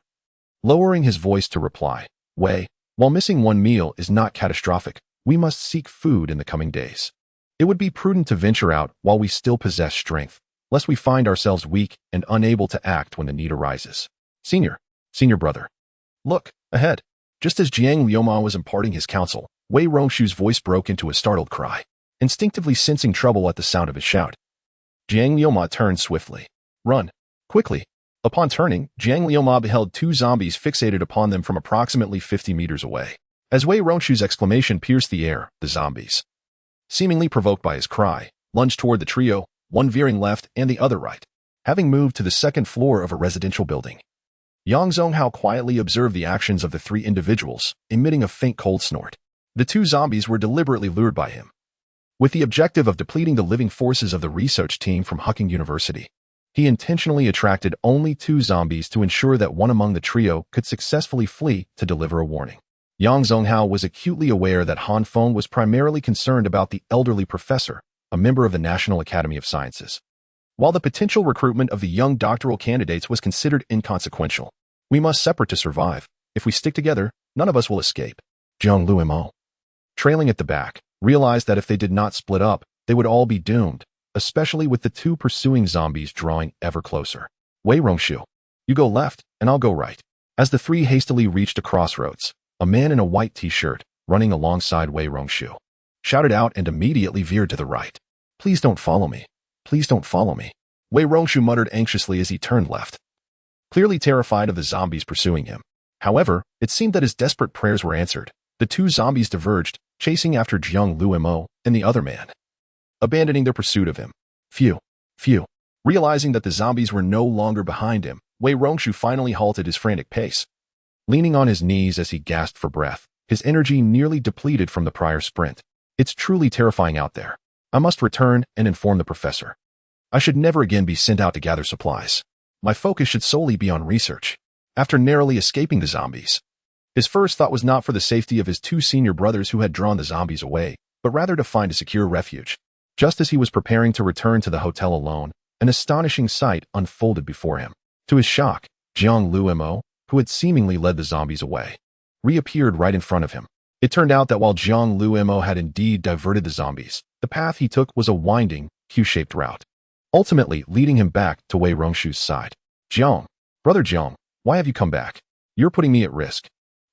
lowering his voice to reply, "Wei, while missing one meal is not catastrophic, we must seek food in the coming days. It would be prudent to venture out while we still possess strength, lest we find ourselves weak and unable to act when the need arises. Senior brother, look, ahead." Just as Jiang Liuma was imparting his counsel, Wei Rongshu's voice broke into a startled cry, instinctively sensing trouble at the sound of his shout. Jiang Liuma turned swiftly. "Run! Quickly!" Upon turning, Jiang Liuma beheld 2 zombies fixated upon them from approximately 50 meters away. As Wei Rongshu's exclamation pierced the air, the zombies, seemingly provoked by his cry, lunged toward the trio, one veering left and the other right. Having moved to the 2nd floor of a residential building, Yang Zonghao quietly observed the actions of the 3 individuals, emitting a faint cold snort. The 2 zombies were deliberately lured by him, with the objective of depleting the living forces of the research team from Huqing University. He intentionally attracted only 2 zombies to ensure that one among the trio could successfully flee to deliver a warning. Yang Zonghao was acutely aware that Han Feng was primarily concerned about the elderly professor, a member of the National Academy of Sciences. While the potential recruitment of the young doctoral candidates was considered inconsequential, we must separate to survive. If we stick together, none of us will escape. Jiang Luimo, trailing at the back, realized that if they did not split up, they would all be doomed, especially with the two pursuing zombies drawing ever closer. Wei Rongshu, you go left, and I'll go right. As the three hastily reached a crossroads, a man in a white t-shirt, running alongside Wei Rongshu, shouted out and immediately veered to the right. Please don't follow me. Please don't follow me. Wei Rongshu muttered anxiously as he turned left, clearly terrified of the zombies pursuing him. However, it seemed that his desperate prayers were answered. The two zombies diverged, chasing after Jiang Luimo and the other man, abandoning their pursuit of him. Phew. Realizing that the zombies were no longer behind him, Wei Rongshu finally halted his frantic pace. Leaning on his knees as he gasped for breath, his energy nearly depleted from the prior sprint. It's truly terrifying out there. I must return and inform the professor. I should never again be sent out to gather supplies. My focus should solely be on research. After narrowly escaping the zombies, his first thought was not for the safety of his two senior brothers who had drawn the zombies away, but rather to find a secure refuge. Just as he was preparing to return to the hotel alone, an astonishing sight unfolded before him. To his shock, Jiang Luimo, who had seemingly led the zombies away, reappeared right in front of him. It turned out that while Jiang Luimo had indeed diverted the zombies, the path he took was a winding, Q-shaped route, ultimately leading him back to Wei Rongshu's side. Jiang, brother Jiang, why have you come back? You're putting me at risk.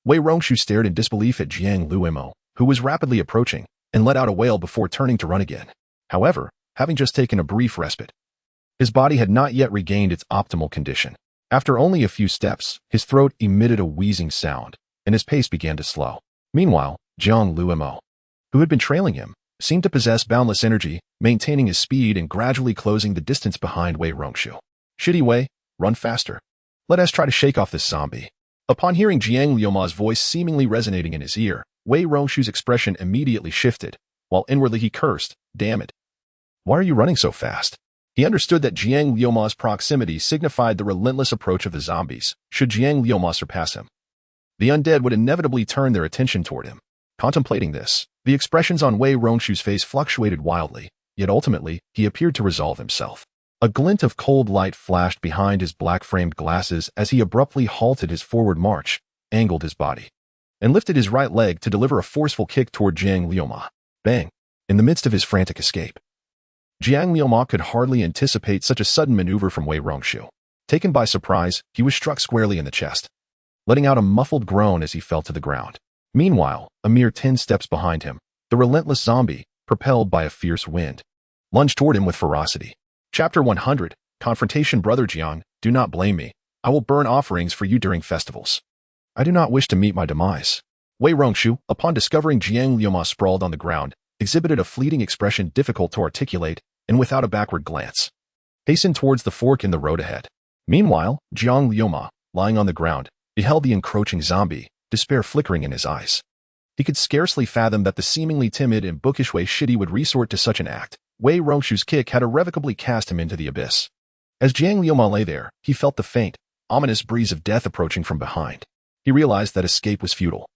Wei Rongshu stared in disbelief at Jiang Luimo, who was rapidly approaching, and let out a wail before turning to run again. However, having just taken a brief respite, his body had not yet regained its optimal condition. After only a few steps, his throat emitted a wheezing sound, and his pace began to slow. Meanwhile, Jiang Luimo, who had been trailing him, seemed to possess boundless energy, maintaining his speed and gradually closing the distance behind Wei Rongshu. Shitty Wei, run faster. Let us try to shake off this zombie. Upon hearing Jiang Luimo's voice seemingly resonating in his ear, Wei Rongshu's expression immediately shifted, while inwardly he cursed, damn it. Why are you running so fast? He understood that Jiang Luimo's proximity signified the relentless approach of the zombies. Should Jiang Luimo surpass him, the undead would inevitably turn their attention toward him. Contemplating this, the expressions on Wei Rongshu's face fluctuated wildly, yet ultimately, he appeared to resolve himself. A glint of cold light flashed behind his black-framed glasses as he abruptly halted his forward march, angled his body, and lifted his right leg to deliver a forceful kick toward Jiang Luimo. Bang! In the midst of his frantic escape, Jiang Luimo could hardly anticipate such a sudden maneuver from Wei Rongshu. Taken by surprise, he was struck squarely in the chest, letting out a muffled groan as he fell to the ground. Meanwhile, a mere 10 steps behind him, the relentless zombie, propelled by a fierce wind, lunged toward him with ferocity. Chapter 100, Confrontation. Brother Jiang, do not blame me. I will burn offerings for you during festivals. I do not wish to meet my demise. Wei Rongshu, upon discovering Jiang Luimo sprawled on the ground, exhibited a fleeting expression difficult to articulate, and without a backward glance, hastened towards the fork in the road ahead. Meanwhile, Jiang Luimo, lying on the ground, beheld the encroaching zombie, despair flickering in his eyes. He could scarcely fathom that the seemingly timid and bookish Wei Shidi would resort to such an act. Wei Rongshu's kick had irrevocably cast him into the abyss. As Jiang Luimo lay there, he felt the faint, ominous breeze of death approaching from behind. He realized that escape was futile,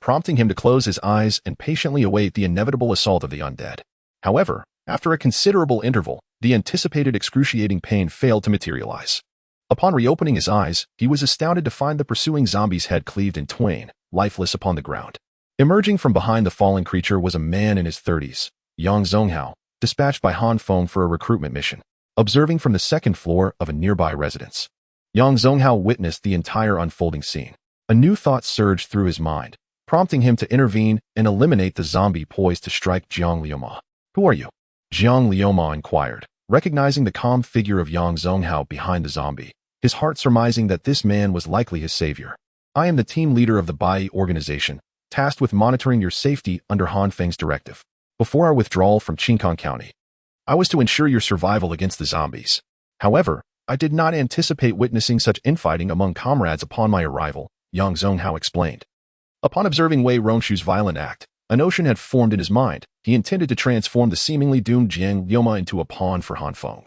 prompting him to close his eyes and patiently await the inevitable assault of the undead. However, after a considerable interval, the anticipated excruciating pain failed to materialize. Upon reopening his eyes, he was astounded to find the pursuing zombie's head cleaved in twain, lifeless upon the ground. Emerging from behind the fallen creature was a man in his 30s, Yang Zonghao, dispatched by Han Feng for a recruitment mission. Observing from the second floor of a nearby residence, Yang Zonghao witnessed the entire unfolding scene. A new thought surged through his mind, prompting him to intervene and eliminate the zombie poised to strike Jiang Luimo. Who are you? Jiang Luimo inquired, recognizing the calm figure of Yang Zonghao behind the zombie, his heart surmising that this man was likely his savior. I am the team leader of the Bai organization, tasked with monitoring your safety under Han Feng's directive. Before our withdrawal from Qingkang County, I was to ensure your survival against the zombies. However, I did not anticipate witnessing such infighting among comrades upon my arrival, Yang Zonghao explained. Upon observing Wei Rongshu's violent act, a notion had formed in his mind. He intended to transform the seemingly doomed Jiang Luimo into a pawn for Han Feng,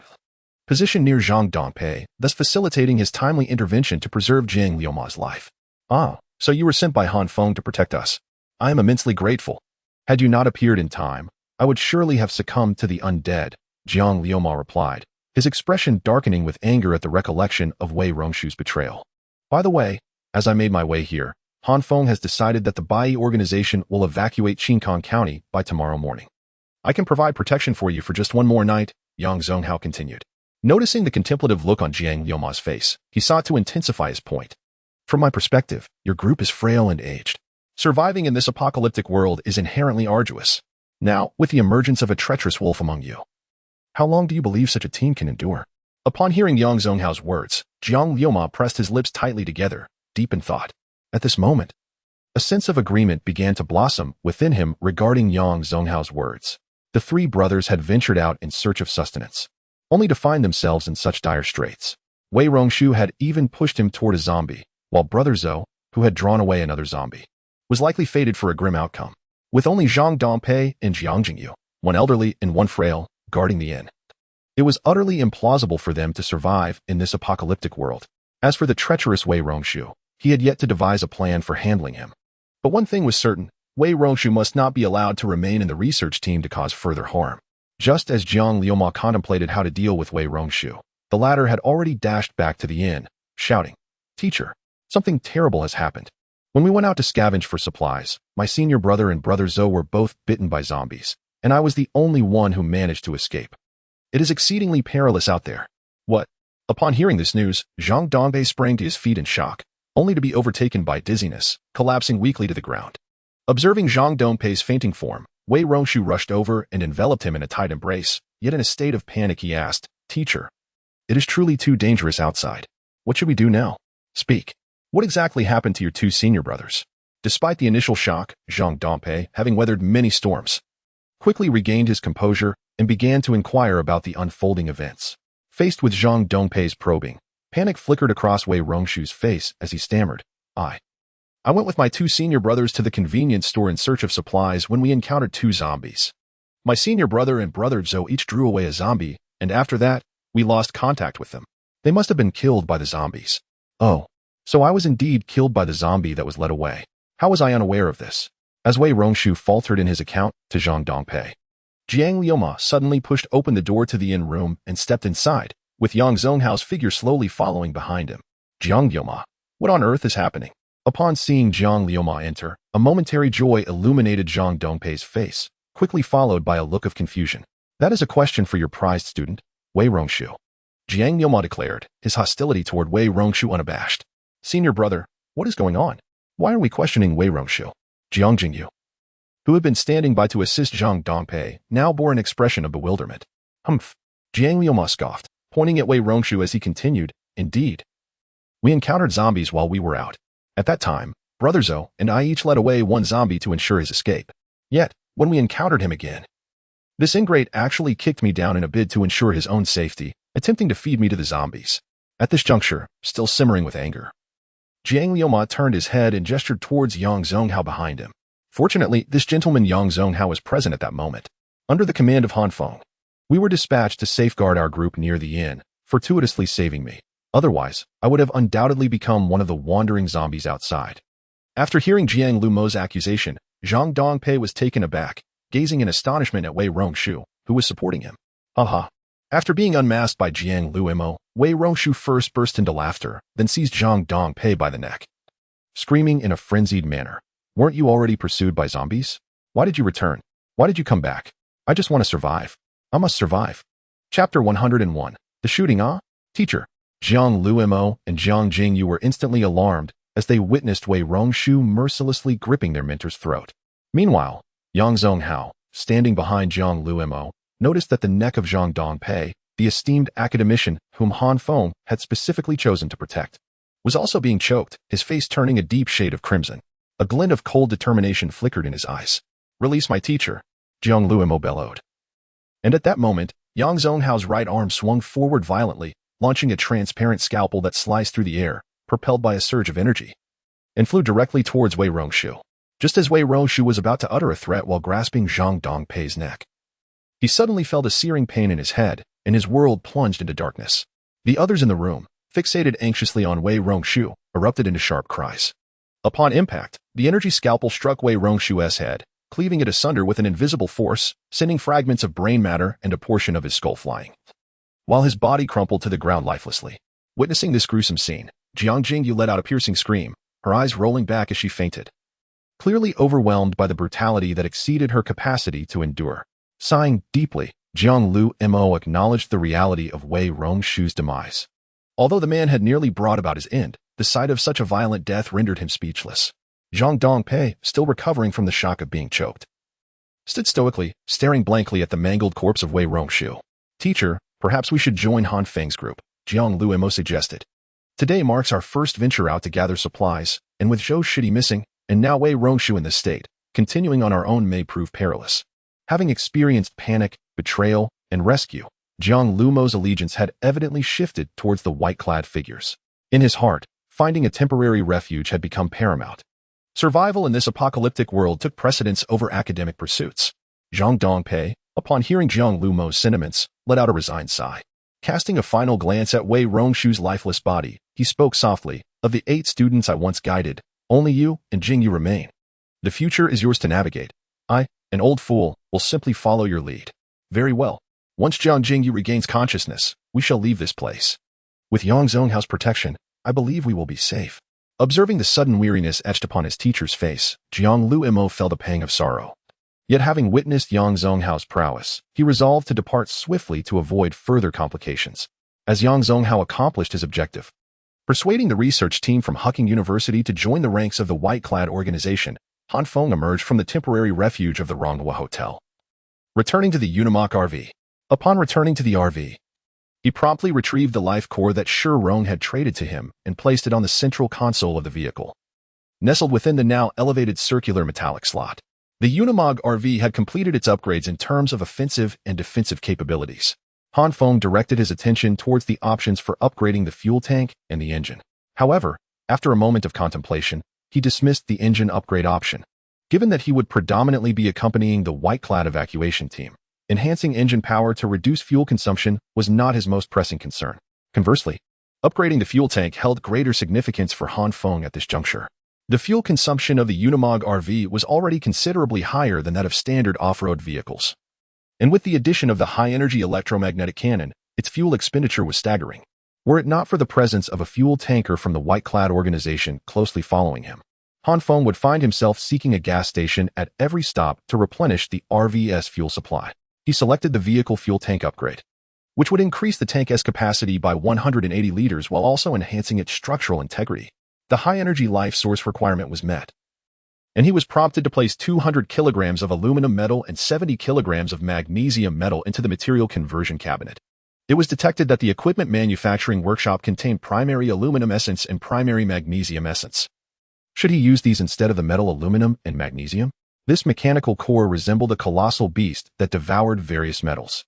positioned near Zhang Dongpei, thus facilitating his timely intervention to preserve Jiang Liuma's life. Ah, so you were sent by Han Feng to protect us. I am immensely grateful. Had you not appeared in time, I would surely have succumbed to the undead, Jiang Liuma replied, his expression darkening with anger at the recollection of Wei Rongshu's betrayal. By the way, as I made my way here, Han Feng has decided that the Bai organization will evacuate Qingkong County by tomorrow morning. I can provide protection for you for just one more night, Yang Zonghao continued. Noticing the contemplative look on Jiang Liuma's face, he sought to intensify his point. From my perspective, your group is frail and aged. Surviving in this apocalyptic world is inherently arduous. Now, with the emergence of a treacherous wolf among you, how long do you believe such a team can endure? Upon hearing Yang Zonghao's words, Jiang Liuma pressed his lips tightly together, deep in thought. At this moment, a sense of agreement began to blossom within him regarding Yang Zonghao's words. The three brothers had ventured out in search of sustenance, only to find themselves in such dire straits. Wei Rongshu had even pushed him toward a zombie, while Brother Zhou, who had drawn away another zombie, was likely fated for a grim outcome. With only Zhang Dongpei and Jiang Jingyu, one elderly and one frail, guarding the inn, it was utterly implausible for them to survive in this apocalyptic world. As for the treacherous Wei Rongshu, he had yet to devise a plan for handling him. But one thing was certain, Wei Rongshu must not be allowed to remain in the research team to cause further harm. Just as Jiang Liuma contemplated how to deal with Wei Rongshu, the latter had already dashed back to the inn, shouting, "Teacher, something terrible has happened. When we went out to scavenge for supplies, my senior brother and Brother Zhou were both bitten by zombies, and I was the only one who managed to escape. It is exceedingly perilous out there." What? Upon hearing this news, Zhang Dongbei sprang to his feet in shock, only to be overtaken by dizziness, collapsing weakly to the ground. Observing Zhang Dongbei's fainting form, Wei Rongshu rushed over and enveloped him in a tight embrace, yet in a state of panic he asked, "Teacher, it is truly too dangerous outside. What should we do now? Speak. What exactly happened to your two senior brothers?" Despite the initial shock, Zhang Dongbei, having weathered many storms, quickly regained his composure and began to inquire about the unfolding events. Faced with Zhang Dongbei's probing, panic flickered across Wei Rongshu's face as he stammered, I went with my two senior brothers to the convenience store in search of supplies when we encountered two zombies. My senior brother and Brother Zhou each drew away a zombie, and after that, we lost contact with them. They must have been killed by the zombies." "Oh, so I was indeed killed by the zombie that was led away. How was I unaware of this?" As Wei Rongshu faltered in his account to Zhang Dongbei, Jiang Liuma suddenly pushed open the door to the inn room and stepped inside, with Yang Zonghao's figure slowly following behind him. "Jiang Liuma, what on earth is happening?" Upon seeing Jiang Liuma enter, a momentary joy illuminated Zhang Dongbei's face, quickly followed by a look of confusion. "That is a question for your prized student, Wei Rongshu," Jiang Liuma declared, his hostility toward Wei Rongshu unabashed. "Senior brother, what is going on? Why are we questioning Wei Rongshu?" Jiang Jingyu, who had been standing by to assist Zhang Dongbei, now bore an expression of bewilderment. "Humph," Jiang Liuma scoffed, pointing at Wei Rongshu as he continued, "Indeed. We encountered zombies while we were out. At that time, Brother Zhou and I each led away one zombie to ensure his escape. Yet, when we encountered him again, this ingrate actually kicked me down in a bid to ensure his own safety, attempting to feed me to the zombies." At this juncture, still simmering with anger, Jiang Liuma turned his head and gestured towards Yang Zonghao behind him. Fortunately, this gentleman Yang Zonghao was present at that moment. Under the command of Han Feng, we were dispatched to safeguard our group near the inn, fortuitously saving me. Otherwise, I would have undoubtedly become one of the wandering zombies outside. After hearing Jiang Liuma's accusation, Zhang Dongbei was taken aback, gazing in astonishment at Wei Rongshu, who was supporting him. "Haha." After being unmasked by Jiang Liumo, Wei Rongshu first burst into laughter, then seized Zhang Dongbei by the neck, screaming in a frenzied manner, "Weren't you already pursued by zombies? Why did you return? Why did you come back? I just want to survive. I must survive." Chapter 101. The shooting, Teacher. Jiang Luimo and Jiang Jingyu were instantly alarmed as they witnessed Wei Rongshu mercilessly gripping their mentor's throat. Meanwhile, Yang Zonghao, standing behind Jiang Luimo, noticed that the neck of Zhang Dongbei, the esteemed academician whom Han Feng had specifically chosen to protect, was also being choked, his face turning a deep shade of crimson. A glint of cold determination flickered in his eyes. "Release my teacher," Jiang Luimo bellowed. And at that moment, Yang Zonghao's right arm swung forward violently, launching a transparent scalpel that sliced through the air, propelled by a surge of energy, and flew directly towards Wei Rongshu. Just as Wei Rongshu was about to utter a threat while grasping Zhang Dongbei's neck, he suddenly felt a searing pain in his head, and his world plunged into darkness. The others in the room, fixated anxiously on Wei Rongshu, erupted into sharp cries. Upon impact, the energy scalpel struck Wei Rongshu's head, cleaving it asunder with an invisible force, sending fragments of brain matter and a portion of his skull flying, while his body crumpled to the ground lifelessly. Witnessing this gruesome scene, Jiang Jingyu let out a piercing scream, her eyes rolling back as she fainted, clearly overwhelmed by the brutality that exceeded her capacity to endure. Sighing deeply, Jiang Lu Mo acknowledged the reality of Wei Rongshu's demise. Although the man had nearly brought about his end, the sight of such a violent death rendered him speechless. Zhang Dongpei, still recovering from the shock of being choked, stood stoically, staring blankly at the mangled corpse of Wei Rongshu. "Teacher, perhaps we should join Han Feng's group," Jiang Lu Mo suggested. "Today marks our first venture out to gather supplies, and with Zhou Shidi missing, and now Wei Rongshu in this state, continuing on our own may prove perilous." Having experienced panic, betrayal, and rescue, Jiang Lu Mo's allegiance had evidently shifted towards the white-clad figures. In his heart, finding a temporary refuge had become paramount. Survival in this apocalyptic world took precedence over academic pursuits. Zhang Dongpei, upon hearing Jiang Lu Mo's sentiments, let out a resigned sigh. Casting a final glance at Wei Rongshu's lifeless body, he spoke softly, "Of the 8 students I once guided, only you and Jingyu remain. The future is yours to navigate. I, an old fool, will simply follow your lead." "Very well. Once Jiang Jingyu regains consciousness, we shall leave this place. With Yangzong Hao's protection, I believe we will be safe." Observing the sudden weariness etched upon his teacher's face, Jiang Lu Mo felt a pang of sorrow. Yet having witnessed Yang Zhonghao's prowess, he resolved to depart swiftly to avoid further complications. As Yang Zhonghao accomplished his objective, persuading the research team from Hucking University to join the ranks of the white-clad organization, Han Feng emerged from the temporary refuge of the Ronghua Hotel. Returning to the Unimog RV. Upon returning to the RV, he promptly retrieved the life core that Shi Rong had traded to him and placed it on the central console of the vehicle, nestled within the now elevated circular metallic slot. The Unimog RV had completed its upgrades in terms of offensive and defensive capabilities. Han Feng directed his attention towards the options for upgrading the fuel tank and the engine. However, after a moment of contemplation, he dismissed the engine upgrade option. Given that he would predominantly be accompanying the white-clad evacuation team, enhancing engine power to reduce fuel consumption was not his most pressing concern. Conversely, upgrading the fuel tank held greater significance for Han Feng at this juncture. The fuel consumption of the Unimog RV was already considerably higher than that of standard off-road vehicles. And with the addition of the high-energy electromagnetic cannon, its fuel expenditure was staggering. Were it not for the presence of a fuel tanker from the white-clad organization closely following him, Han Feng would find himself seeking a gas station at every stop to replenish the RV's fuel supply. He selected the vehicle fuel tank upgrade, which would increase the tank's capacity by 180 liters while also enhancing its structural integrity. The high-energy life source requirement was met, and he was prompted to place 200 kilograms of aluminum metal and 70 kilograms of magnesium metal into the material conversion cabinet. It was detected that the equipment manufacturing workshop contained primary aluminum essence and primary magnesium essence. Should he use these instead of the metal aluminum and magnesium? This mechanical core resembled a colossal beast that devoured various metals.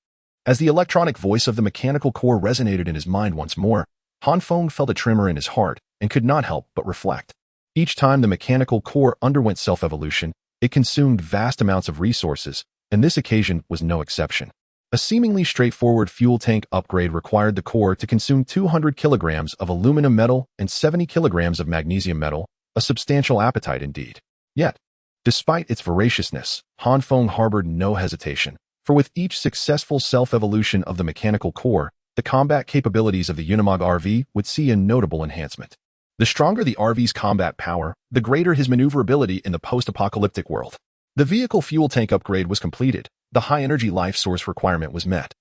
As the electronic voice of the mechanical core resonated in his mind once more, Han Feng felt a tremor in his heart and could not help but reflect. Each time the mechanical core underwent self-evolution, it consumed vast amounts of resources, and this occasion was no exception. A seemingly straightforward fuel tank upgrade required the core to consume 200 kilograms of aluminum metal and 70 kilograms of magnesium metal, a substantial appetite indeed. Yet, despite its voraciousness, Han Feng harbored no hesitation, for with each successful self-evolution of the mechanical core, the combat capabilities of the Unimog RV would see a notable enhancement. The stronger the RV's combat power, the greater his maneuverability in the post-apocalyptic world. The vehicle fuel tank upgrade was completed, the high-energy life source requirement was met,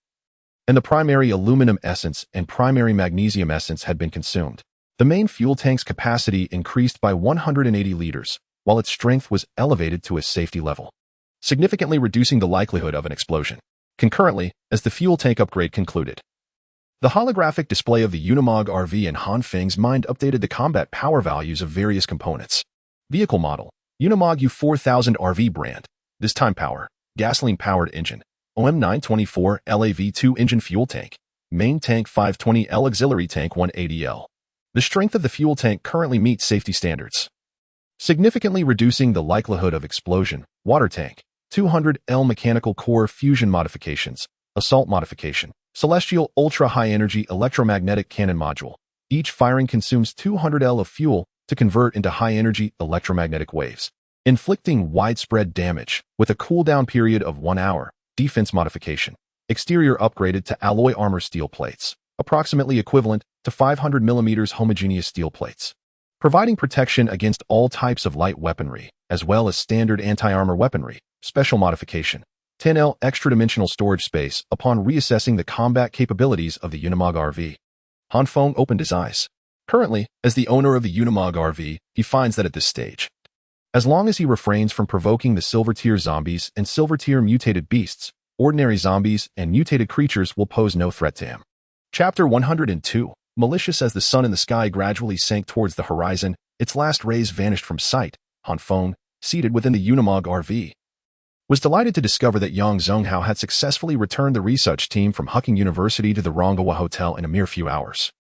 and the primary aluminum essence and primary magnesium essence had been consumed. The main fuel tank's capacity increased by 180 liters, while its strength was elevated to a safety level, significantly reducing the likelihood of an explosion. Concurrently, as the fuel tank upgrade concluded, the holographic display of the Unimog RV and Han Feng's mind updated the combat power values of various components. Vehicle model, Unimog U4000 RV brand, this time power, gasoline-powered engine, OM924 LAV2 engine fuel tank, main tank 520L auxiliary tank 180L. The strength of the fuel tank currently meets safety standards, significantly reducing the likelihood of explosion. Water tank, 200L mechanical core fusion modifications, assault modification, celestial ultra-high-energy electromagnetic cannon module. Each firing consumes 200L of fuel to convert into high-energy electromagnetic waves. inflicting widespread damage with a cooldown period of 1 hour. Defense modification. Exterior upgraded to alloy armor steel plates, approximately equivalent to 500 mm homogeneous steel plates, providing protection against all types of light weaponry, as well as standard anti-armor weaponry. Special modification. 10L extra-dimensional storage space upon reassessing the combat capabilities of the Unimog RV. Han Feng opened his eyes. Currently, as the owner of the Unimog RV, he finds that at this stage, as long as he refrains from provoking the silver-tier zombies and silver-tier mutated beasts, ordinary zombies and mutated creatures will pose no threat to him. Chapter 102. Malicious. As the sun in the sky gradually sank towards the horizon, its last rays vanished from sight. Han Feng, seated within the Unimog RV, was delighted to discover that Yang Zonghao had successfully returned the research team from Hucking University to the Rongwa Hotel in a mere few hours.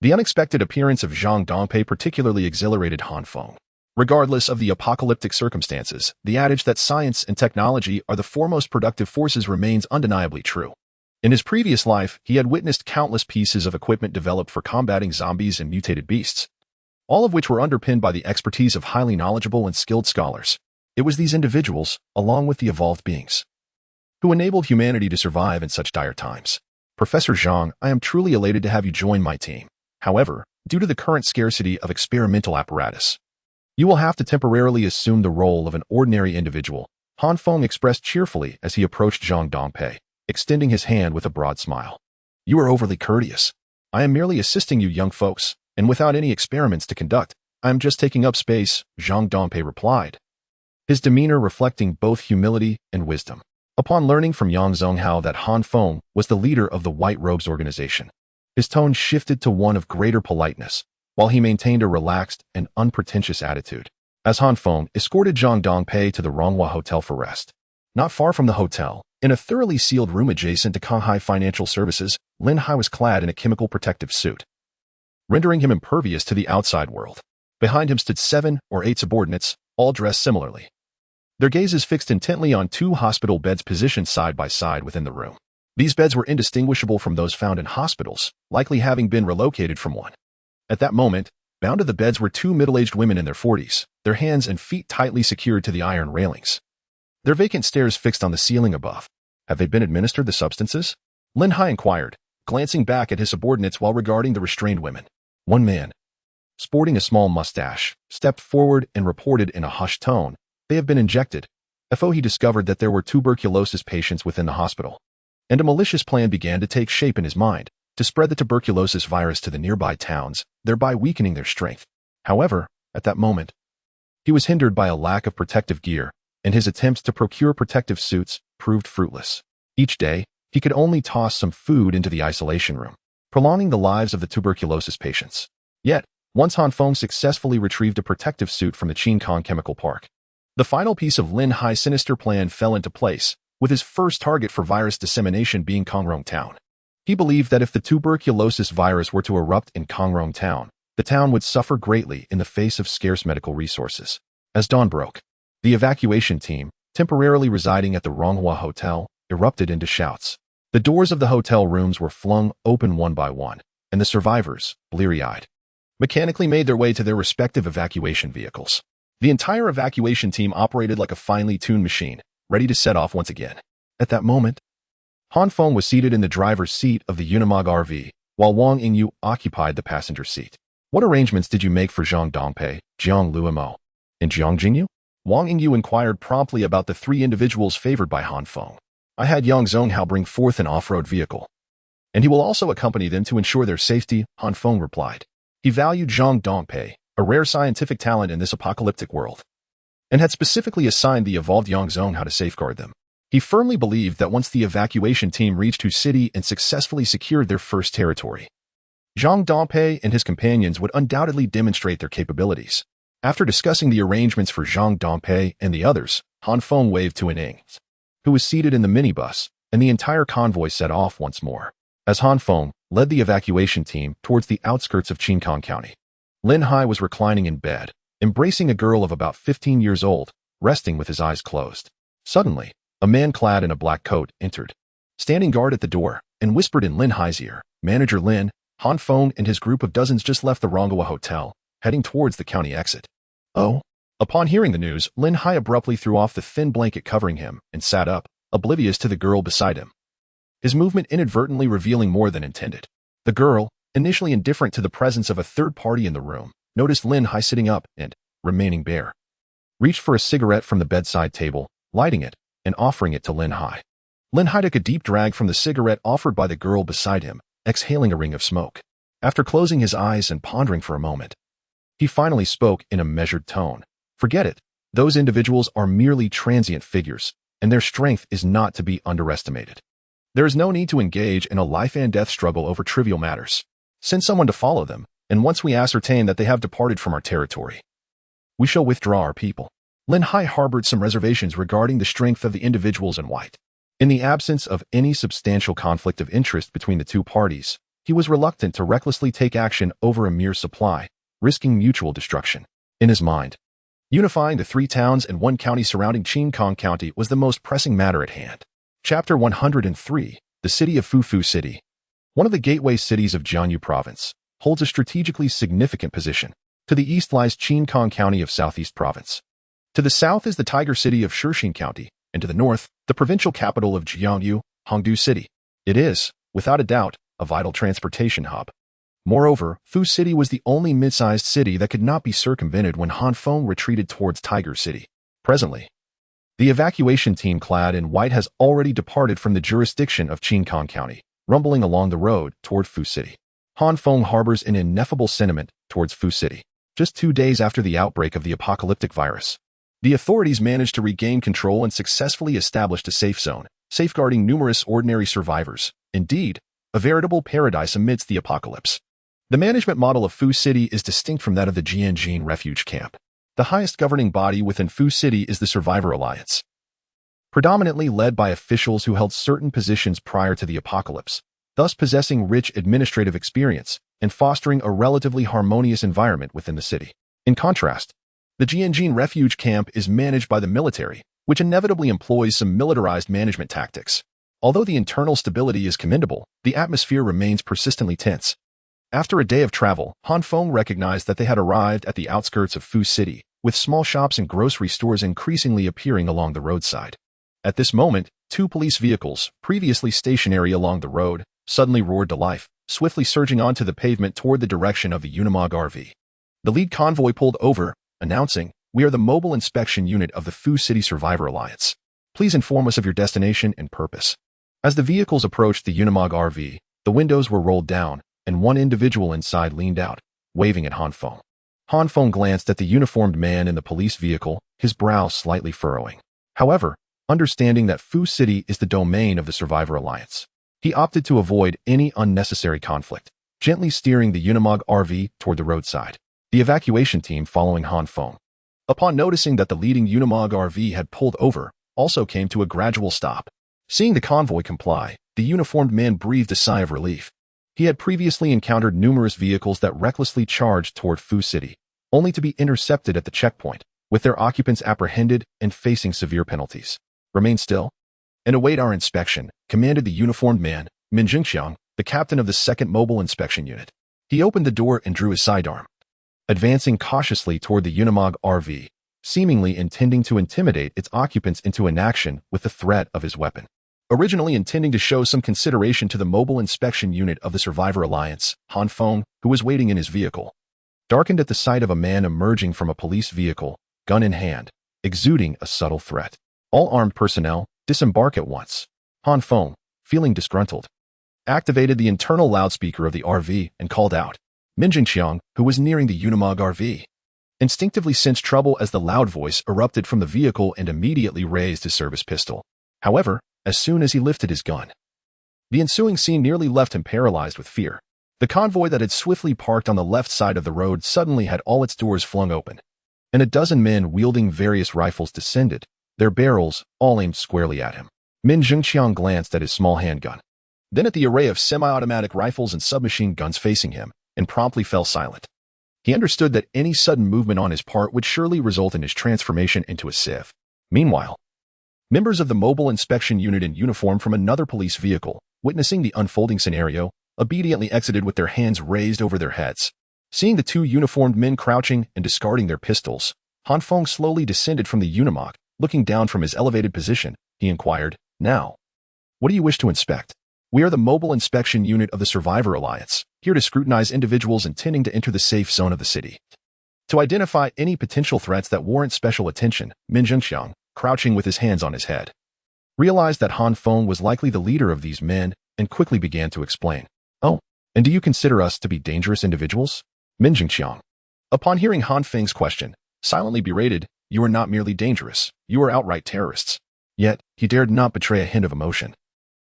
The unexpected appearance of Zhang Dongpei particularly exhilarated Han Feng. Regardless of the apocalyptic circumstances, the adage that science and technology are the foremost productive forces remains undeniably true. In his previous life, he had witnessed countless pieces of equipment developed for combating zombies and mutated beasts, all of which were underpinned by the expertise of highly knowledgeable and skilled scholars. It was these individuals, along with the evolved beings, who enabled humanity to survive in such dire times. Professor Zhang, I am truly elated to have you join my team. However, due to the current scarcity of experimental apparatus, you will have to temporarily assume the role of an ordinary individual, Han Feng expressed cheerfully as he approached Zhang Dongpei, extending his hand with a broad smile. You are overly courteous. I am merely assisting you young folks, and without any experiments to conduct, I am just taking up space, Zhang Dongpei replied, his demeanor reflecting both humility and wisdom. Upon learning from Yang Zonghao that Han Feng was the leader of the White Robes organization, his tone shifted to one of greater politeness, while he maintained a relaxed and unpretentious attitude. As Han Feng escorted Zhang Dongpei to the Rongwa Hotel for rest. Not far from the hotel, in a thoroughly sealed room adjacent to Kanghai Financial Services, Lin Hai was clad in a chemical protective suit, rendering him impervious to the outside world. Behind him stood 7 or 8 subordinates, all dressed similarly, their gazes fixed intently on 2 hospital beds positioned side by side within the room. These beds were indistinguishable from those found in hospitals, likely having been relocated from one. At that moment, bound to the beds were 2 middle-aged women in their 40s, their hands and feet tightly secured to the iron railings, their vacant stares fixed on the ceiling above. Have they been administered the substances? Lin Hai inquired, glancing back at his subordinates while regarding the restrained women. One man, sporting a small mustache, stepped forward and reported in a hushed tone, they have been injected. He discovered that there were tuberculosis patients within the hospital, and a malicious plan began to take shape in his mind, to spread the tuberculosis virus to the nearby towns, thereby weakening their strength. However, at that moment, he was hindered by a lack of protective gear, and his attempts to procure protective suits proved fruitless. Each day, he could only toss some food into the isolation room, prolonging the lives of the tuberculosis patients. Yet, once Han Feng successfully retrieved a protective suit from the Qingkong Chemical Park, the final piece of Lin Hai's sinister plan fell into place, with his first target for virus dissemination being Kongrong Town. He believed that if the tuberculosis virus were to erupt in Kongrong Town, the town would suffer greatly in the face of scarce medical resources. As dawn broke, the evacuation team, temporarily residing at the Ronghua Hotel, erupted into shouts. The doors of the hotel rooms were flung open one by one, and the survivors, bleary-eyed, mechanically made their way to their respective evacuation vehicles. The entire evacuation team operated like a finely tuned machine, ready to set off once again. At that moment, Han Feng was seated in the driver's seat of the Unimog RV, while Wang Yingyu occupied the passenger seat. What arrangements did you make for Zhang Dongpei, Jiang Luomo, and Jiang Jingyu? Wang Yingyu inquired promptly about the 3 individuals favored by Han Feng. I had Yang Zonghao bring forth an off-road vehicle, and he will also accompany them to ensure their safety, Han Feng replied. He valued Zhang Dongpei, a rare scientific talent in this apocalyptic world, and had specifically assigned the evolved Yang Zonghao to safeguard them. He firmly believed that once the evacuation team reached Hu City and successfully secured their first territory, Zhang Dongpei and his companions would undoubtedly demonstrate their capabilities. After discussing the arrangements for Zhang Dongpei and the others, Han Feng waved to Ning, who was seated in the minibus, and the entire convoy set off once more. As Han Feng led the evacuation team towards the outskirts of Qingkong County, Lin Hai was reclining in bed, embracing a girl of about 15 years old, resting with his eyes closed. Suddenly, a man clad in a black coat entered, standing guard at the door, and whispered in Lin Hai's ear, Manager Lin, Han Feng and his group of dozens just left the Rongwa Hotel, heading towards the county exit. Oh, Upon hearing the news, Lin Hai abruptly threw off the thin blanket covering him and sat up, oblivious to the girl beside him. His movement inadvertently revealing more than intended. The girl, initially indifferent to the presence of a third party in the room, noticed Lin Hai sitting up and, remaining bare, reached for a cigarette from the bedside table, lighting it, and offering it to Lin Hai. Lin Hai took a deep drag from the cigarette offered by the girl beside him, exhaling a ring of smoke. After closing his eyes and pondering for a moment, he finally spoke in a measured tone. Forget it. Those individuals are merely transient figures, and their strength is not to be underestimated. There is no need to engage in a life and death struggle over trivial matters. Send someone to follow them, and once we ascertain that they have departed from our territory, we shall withdraw our people. Lin Hai harbored some reservations regarding the strength of the individuals in white. In the absence of any substantial conflict of interest between the two parties, he was reluctant to recklessly take action over a mere supply, risking mutual destruction. In his mind, unifying the 3 towns and 1 county surrounding Jinxian County was the most pressing matter at hand. Chapter 103, the city of Fufu City. One of the gateway cities of Jiangyu Province, holds a strategically significant position. To the east lies Jinxian County of Southeast Province. To the south is the Tiger City of Shixing County, and to the north, the provincial capital of Jiangyu, Hongdu City. It is, without a doubt, a vital transportation hub. Moreover, Fu City was the only mid-sized city that could not be circumvented when Han Feng retreated towards Tiger City. Presently, the evacuation team clad in white has already departed from the jurisdiction of Jinxian County, rumbling along the road toward Fu City. Han Feng harbors an ineffable sentiment towards Fu City. Just 2 days after the outbreak of the apocalyptic virus, the authorities managed to regain control and successfully established a safe zone, safeguarding numerous ordinary survivors. Indeed, a veritable paradise amidst the apocalypse. The management model of Fu City is distinct from that of the Jinxian refugee camp. The highest governing body within Fu City is the Survivor Alliance, predominantly led by officials who held certain positions prior to the apocalypse, thus possessing rich administrative experience and fostering a relatively harmonious environment within the city. In contrast, the Jinxian refuge camp is managed by the military, which inevitably employs some militarized management tactics. Although the internal stability is commendable, the atmosphere remains persistently tense. After a day of travel, Han Feng recognized that they had arrived at the outskirts of Fu City, with small shops and grocery stores increasingly appearing along the roadside. At this moment, 2 police vehicles, previously stationary along the road, suddenly roared to life, swiftly surging onto the pavement toward the direction of the Unimog RV. The lead convoy pulled over, announcing, "We are the mobile inspection unit of the Fu City Survivor Alliance. Please inform us of your destination and purpose." As the vehicles approached the Unimog RV, the windows were rolled down, and one individual inside leaned out, waving at Han Feng. Han Feng glanced at the uniformed man in the police vehicle, his brow slightly furrowing. However, understanding that Fu City is the domain of the Survivor Alliance, he opted to avoid any unnecessary conflict, gently steering the Unimog RV toward the roadside. The evacuation team following Han Feng, upon noticing that the leading Unimog RV had pulled over, also came to a gradual stop. Seeing the convoy comply, the uniformed man breathed a sigh of relief. He had previously encountered numerous vehicles that recklessly charged toward Fu City, only to be intercepted at the checkpoint, with their occupants apprehended and facing severe penalties. "Remain still and await our inspection," commanded the uniformed man, Jinxian, the captain of the 2nd Mobile Inspection Unit. He opened the door and drew his sidearm, advancing cautiously toward the Unimog RV, seemingly intending to intimidate its occupants into inaction with the threat of his weapon. Originally intending to show some consideration to the Mobile Inspection Unit of the Survivor Alliance, Han Feng, who was waiting in his vehicle, darkened at the sight of a man emerging from a police vehicle, gun in hand, exuding a subtle threat. "All armed personnel, disembark at once." Han Feng, feeling disgruntled, activated the internal loudspeaker of the RV and called out. Jinxian, who was nearing the Unimog RV, instinctively sensed trouble as the loud voice erupted from the vehicle and immediately raised his service pistol. However, as soon as he lifted his gun, the ensuing scene nearly left him paralyzed with fear. The convoy that had swiftly parked on the left side of the road suddenly had all its doors flung open, and a dozen men wielding various rifles descended, their barrels all aimed squarely at him. Jinxian glanced at his small handgun, then at the array of semi-automatic rifles and submachine guns facing him, and promptly fell silent. He understood that any sudden movement on his part would surely result in his transformation into a sieve. Meanwhile, members of the Mobile Inspection Unit in uniform from another police vehicle, witnessing the unfolding scenario, obediently exited with their hands raised over their heads. Seeing the 2 uniformed men crouching and discarding their pistols, Han Feng slowly descended from the Unimog. Looking down from his elevated position, he inquired, "Now, what do you wish to inspect?" "We are the Mobile Inspection Unit of the Survivor Alliance, here to scrutinize individuals intending to enter the safe zone of the city. To identify any potential threats that warrant special attention," Jinxian, crouching with his hands on his head, realized that Han Feng was likely the leader of these men and quickly began to explain. "Oh, and do you consider us to be dangerous individuals?" Jinxian, upon hearing Han Feng's question, silently berated, "You are not merely dangerous, you are outright terrorists." Yet, he dared not betray a hint of emotion,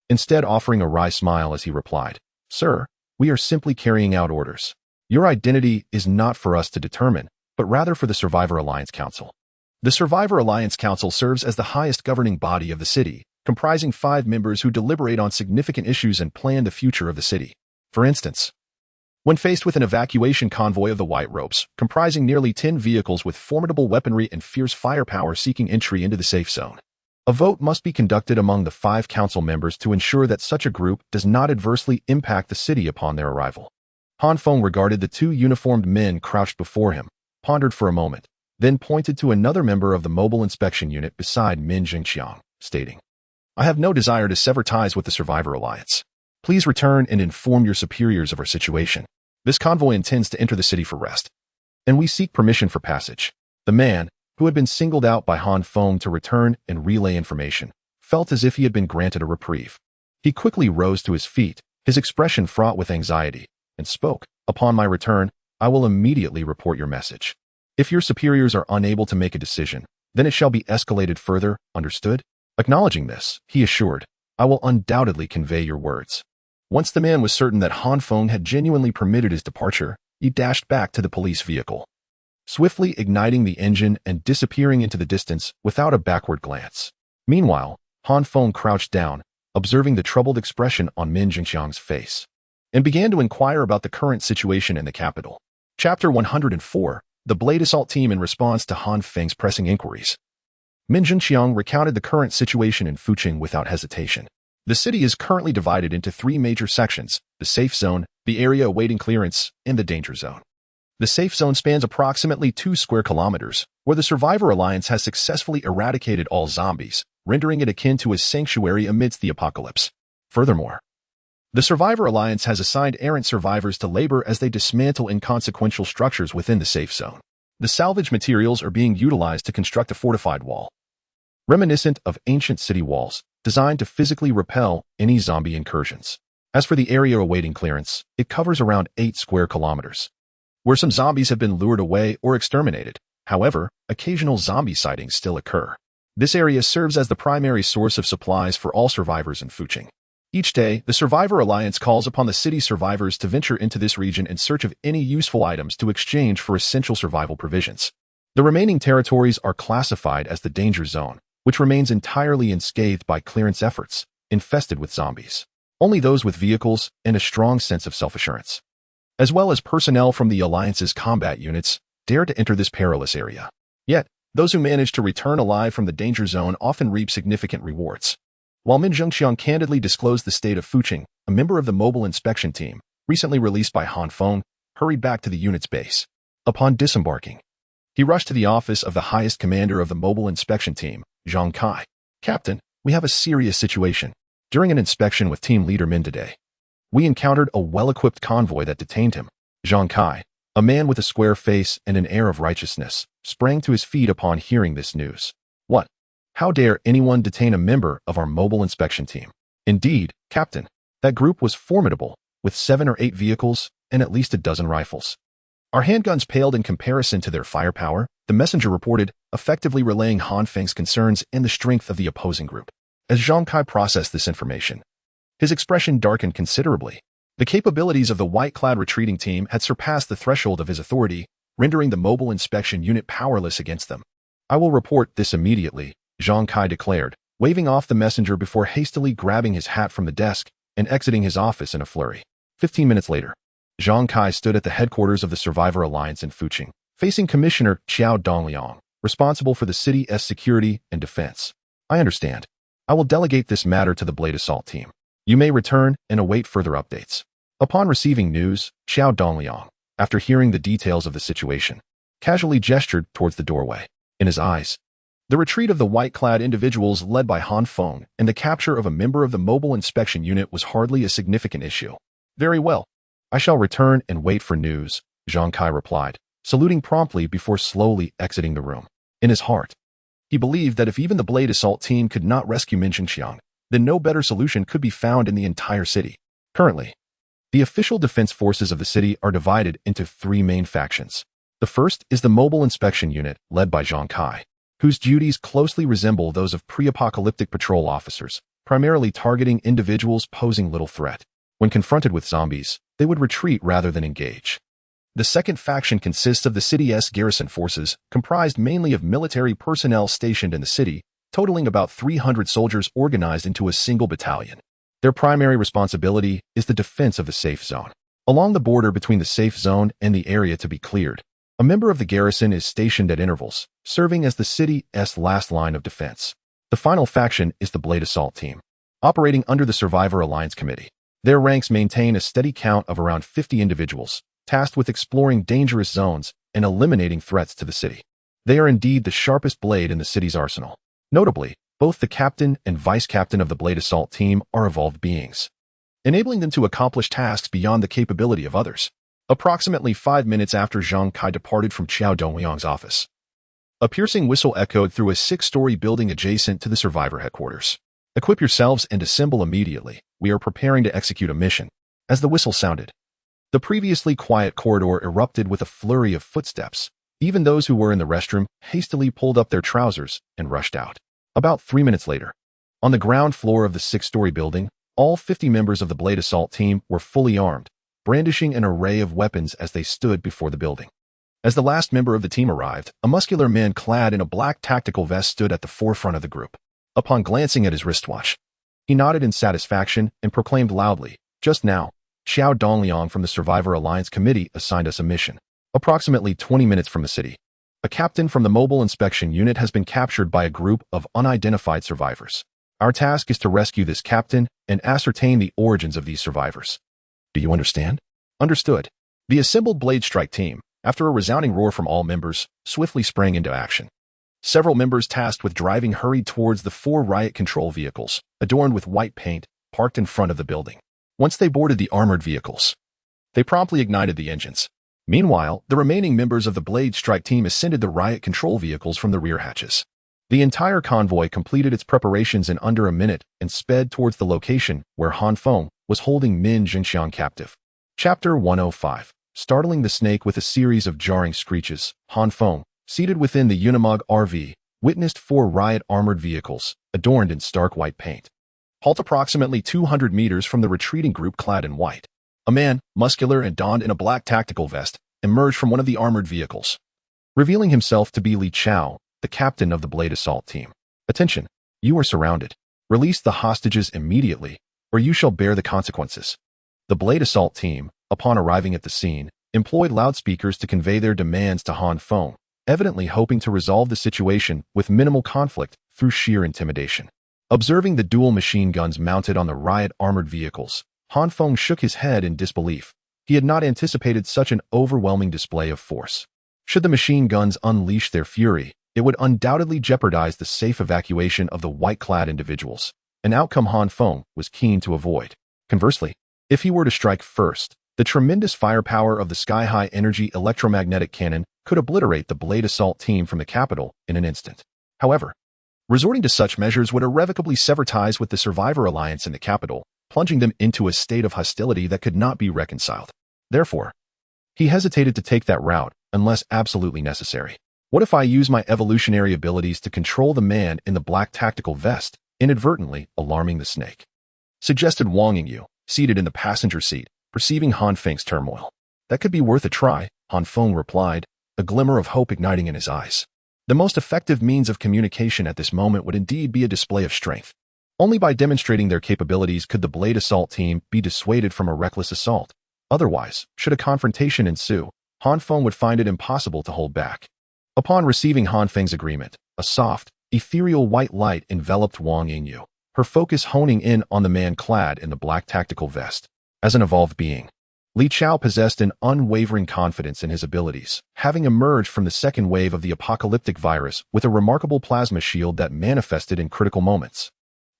instead offering a wry smile as he replied, "Sir, we are simply carrying out orders. Your identity is not for us to determine, but rather for the Survivor Alliance Council." The Survivor Alliance Council serves as the highest governing body of the city, comprising 5 members who deliberate on significant issues and plan the future of the city. For instance, when faced with an evacuation convoy of the White Ropes, comprising nearly 10 vehicles with formidable weaponry and fierce firepower seeking entry into the safe zone, a vote must be conducted among the 5 council members to ensure that such a group does not adversely impact the city upon their arrival. Han Feng regarded the 2 uniformed men crouched before him, pondered for a moment, then pointed to another member of the Mobile Inspection Unit beside Jinxian, stating, "I have no desire to sever ties with the Survivor Alliance. Please return and inform your superiors of our situation. This convoy intends to enter the city for rest, and we seek permission for passage." The man, who had been singled out by Han Feng to return and relay information, felt as if he had been granted a reprieve. He quickly rose to his feet, his expression fraught with anxiety, and spoke, "Upon my return, I will immediately report your message. If your superiors are unable to make a decision, then it shall be escalated further, understood?" Acknowledging this, he assured, "I will undoubtedly convey your words." Once the man was certain that Han Feng had genuinely permitted his departure, he dashed back to the police vehicle, swiftly igniting the engine and disappearing into the distance without a backward glance. Meanwhile, Han Feng crouched down, observing the troubled expression on Jinxian's face, and began to inquire about the current situation in the capital. Chapter 104, The Blade Assault Team in Response to Han Feng's Pressing Inquiries. Jinxian recounted the current situation in Fucheng without hesitation. The city is currently divided into 3 major sections: the safe zone, the area awaiting clearance, and the danger zone. The safe zone spans approximately 2 square kilometers, where the Survivor Alliance has successfully eradicated all zombies, rendering it akin to a sanctuary amidst the apocalypse. Furthermore, the Survivor Alliance has assigned errant survivors to labor as they dismantle inconsequential structures within the safe zone. The salvage materials are being utilized to construct a fortified wall, reminiscent of ancient city walls, designed to physically repel any zombie incursions. As for the area awaiting clearance, it covers around 8 square kilometers, where some zombies have been lured away or exterminated. However, occasional zombie sightings still occur. This area serves as the primary source of supplies for all survivors in Fucheng. Each day, the Survivor Alliance calls upon the city survivors to venture into this region in search of any useful items to exchange for essential survival provisions. The remaining territories are classified as the Danger Zone, which remains entirely unscathed by clearance efforts, infested with zombies. Only those with vehicles and a strong sense of self-assurance, as well as personnel from the Alliance's combat units, dare to enter this perilous area. Yet, those who manage to return alive from the Danger Zone often reap significant rewards. While Jinxian candidly disclosed the state of Fucheng, a member of the Mobile Inspection Team, recently released by Han Feng, hurried back to the unit's base. Upon disembarking, he rushed to the office of the highest commander of the Mobile Inspection Team, Zhang Kai. "Captain, we have a serious situation. During an inspection with team leader Min today, we encountered a well-equipped convoy that detained him." Zhang Kai, a man with a square face and an air of righteousness, sprang to his feet upon hearing this news. "What? How dare anyone detain a member of our Mobile Inspection Team?" "Indeed, Captain, that group was formidable, with 7 or 8 vehicles and at least a dozen rifles. Our handguns paled in comparison to their firepower," the messenger reported, effectively relaying Han Feng's concerns and the strength of the opposing group. As Zhang Kai processed this information, his expression darkened considerably. The capabilities of the white-clad retreating team had surpassed the threshold of his authority, rendering the Mobile Inspection Unit powerless against them. "I will report this immediately," Zhang Kai declared, waving off the messenger before hastily grabbing his hat from the desk and exiting his office in a flurry. 15 minutes later, Zhang Kai stood at the headquarters of the Survivor Alliance in Fucheng, facing Commissioner Qiao Dongliang, responsible for the city's security and defense. "I understand. I will delegate this matter to the Blade Assault Team. You may return and await further updates." Upon receiving news, Qiao Dongliang, after hearing the details of the situation, casually gestured towards the doorway. In his eyes, the retreat of the white-clad individuals led by Han Feng and the capture of a member of the mobile inspection unit was hardly a significant issue. Very well. I shall return and wait for news, Zhang Kai replied, saluting promptly before slowly exiting the room. In his heart, he believed that if even the Blade Assault team could not rescue Min Jinxian, then no better solution could be found in the entire city. Currently, the official defense forces of the city are divided into three main factions. The first is the Mobile Inspection Unit, led by Zhang Kai, whose duties closely resemble those of pre-apocalyptic patrol officers, primarily targeting individuals posing little threat. When confronted with zombies, they would retreat rather than engage. The second faction consists of the city's garrison forces, comprised mainly of military personnel stationed in the city, totaling about 300 soldiers organized into a single battalion. Their primary responsibility is the defense of the safe zone. Along the border between the safe zone and the area to be cleared, a member of the garrison is stationed at intervals, serving as the city's last line of defense. The final faction is the Blade Assault team, operating under the Survivor Alliance Committee. Their ranks maintain a steady count of around 50 individuals, tasked with exploring dangerous zones and eliminating threats to the city. They are indeed the sharpest blade in the city's arsenal. Notably, both the captain and vice captain of the Blade Assault team are evolved beings, enabling them to accomplish tasks beyond the capability of others. Approximately 5 minutes after Zhang Kai departed from Qiao Dongliang's office, a piercing whistle echoed through a 6-story building adjacent to the Survivor headquarters. Equip yourselves and assemble immediately. We are preparing to execute a mission. As the whistle sounded, the previously quiet corridor erupted with a flurry of footsteps. Even those who were in the restroom hastily pulled up their trousers and rushed out. About 3 minutes later, on the ground floor of the 6-story building, all 50 members of the Blade Assault team were fully armed, brandishing an array of weapons as they stood before the building. As the last member of the team arrived, a muscular man clad in a black tactical vest stood at the forefront of the group. Upon glancing at his wristwatch, he nodded in satisfaction and proclaimed loudly, "Just now, Qiao Dongliang from the Survivor Alliance Committee assigned us a mission. Approximately 20 minutes from the city, a captain from the Mobile Inspection Unit has been captured by a group of unidentified survivors. Our task is to rescue this captain and ascertain the origins of these survivors. Do you understand?" Understood. The assembled Blade Strike team, after a resounding roar from all members, swiftly sprang into action. Several members tasked with driving hurried towards the 4 riot control vehicles, adorned with white paint, parked in front of the building. Once they boarded the armored vehicles, they promptly ignited the engines. Meanwhile, the remaining members of the Blade Strike team ascended the riot control vehicles from the rear hatches. The entire convoy completed its preparations in under a minute and sped towards the location where Han Feng was holding Min Jinxian captive. Chapter 105. Startling the snake with a series of jarring screeches, Han Feng, seated within the Unimog RV, witnessed 4 riot armored vehicles, adorned in stark white paint, halt approximately 200 meters from the retreating group clad in white. A man, muscular and donned in a black tactical vest, emerged from one of the armored vehicles, revealing himself to be Li Chao, the captain of the Blade Assault team. "Attention, you are surrounded. Release the hostages immediately, or you shall bear the consequences." The Blade Assault team, upon arriving at the scene, employed loudspeakers to convey their demands to Han Feng, evidently hoping to resolve the situation with minimal conflict through sheer intimidation. Observing the dual machine guns mounted on the riot armored vehicles, Han Feng shook his head in disbelief. He had not anticipated such an overwhelming display of force. Should the machine guns unleash their fury, it would undoubtedly jeopardize the safe evacuation of the white-clad individuals, an outcome Han Feng was keen to avoid. Conversely, if he were to strike first, the tremendous firepower of the sky-high energy electromagnetic cannon could obliterate the Blade Assault team from the capital in an instant. However, resorting to such measures would irrevocably sever ties with the Survivor Alliance in the capital, plunging them into a state of hostility that could not be reconciled. Therefore, he hesitated to take that route unless absolutely necessary. What if I use my evolutionary abilities to control the man in the black tactical vest, inadvertently alarming the snake? Suggested Wang Yingyu, seated in the passenger seat, perceiving Han Feng's turmoil. That could be worth a try, Han Feng replied, a glimmer of hope igniting in his eyes. The most effective means of communication at this moment would indeed be a display of strength. Only by demonstrating their capabilities could the Blade Assault team be dissuaded from a reckless assault. Otherwise, should a confrontation ensue, Han Feng would find it impossible to hold back. Upon receiving Han Feng's agreement, a soft, ethereal white light enveloped Wang Yingyu, her focus honing in on the man clad in the black tactical vest. As an evolved being, Li Chao possessed an unwavering confidence in his abilities, having emerged from the second wave of the apocalyptic virus with a remarkable plasma shield that manifested in critical moments,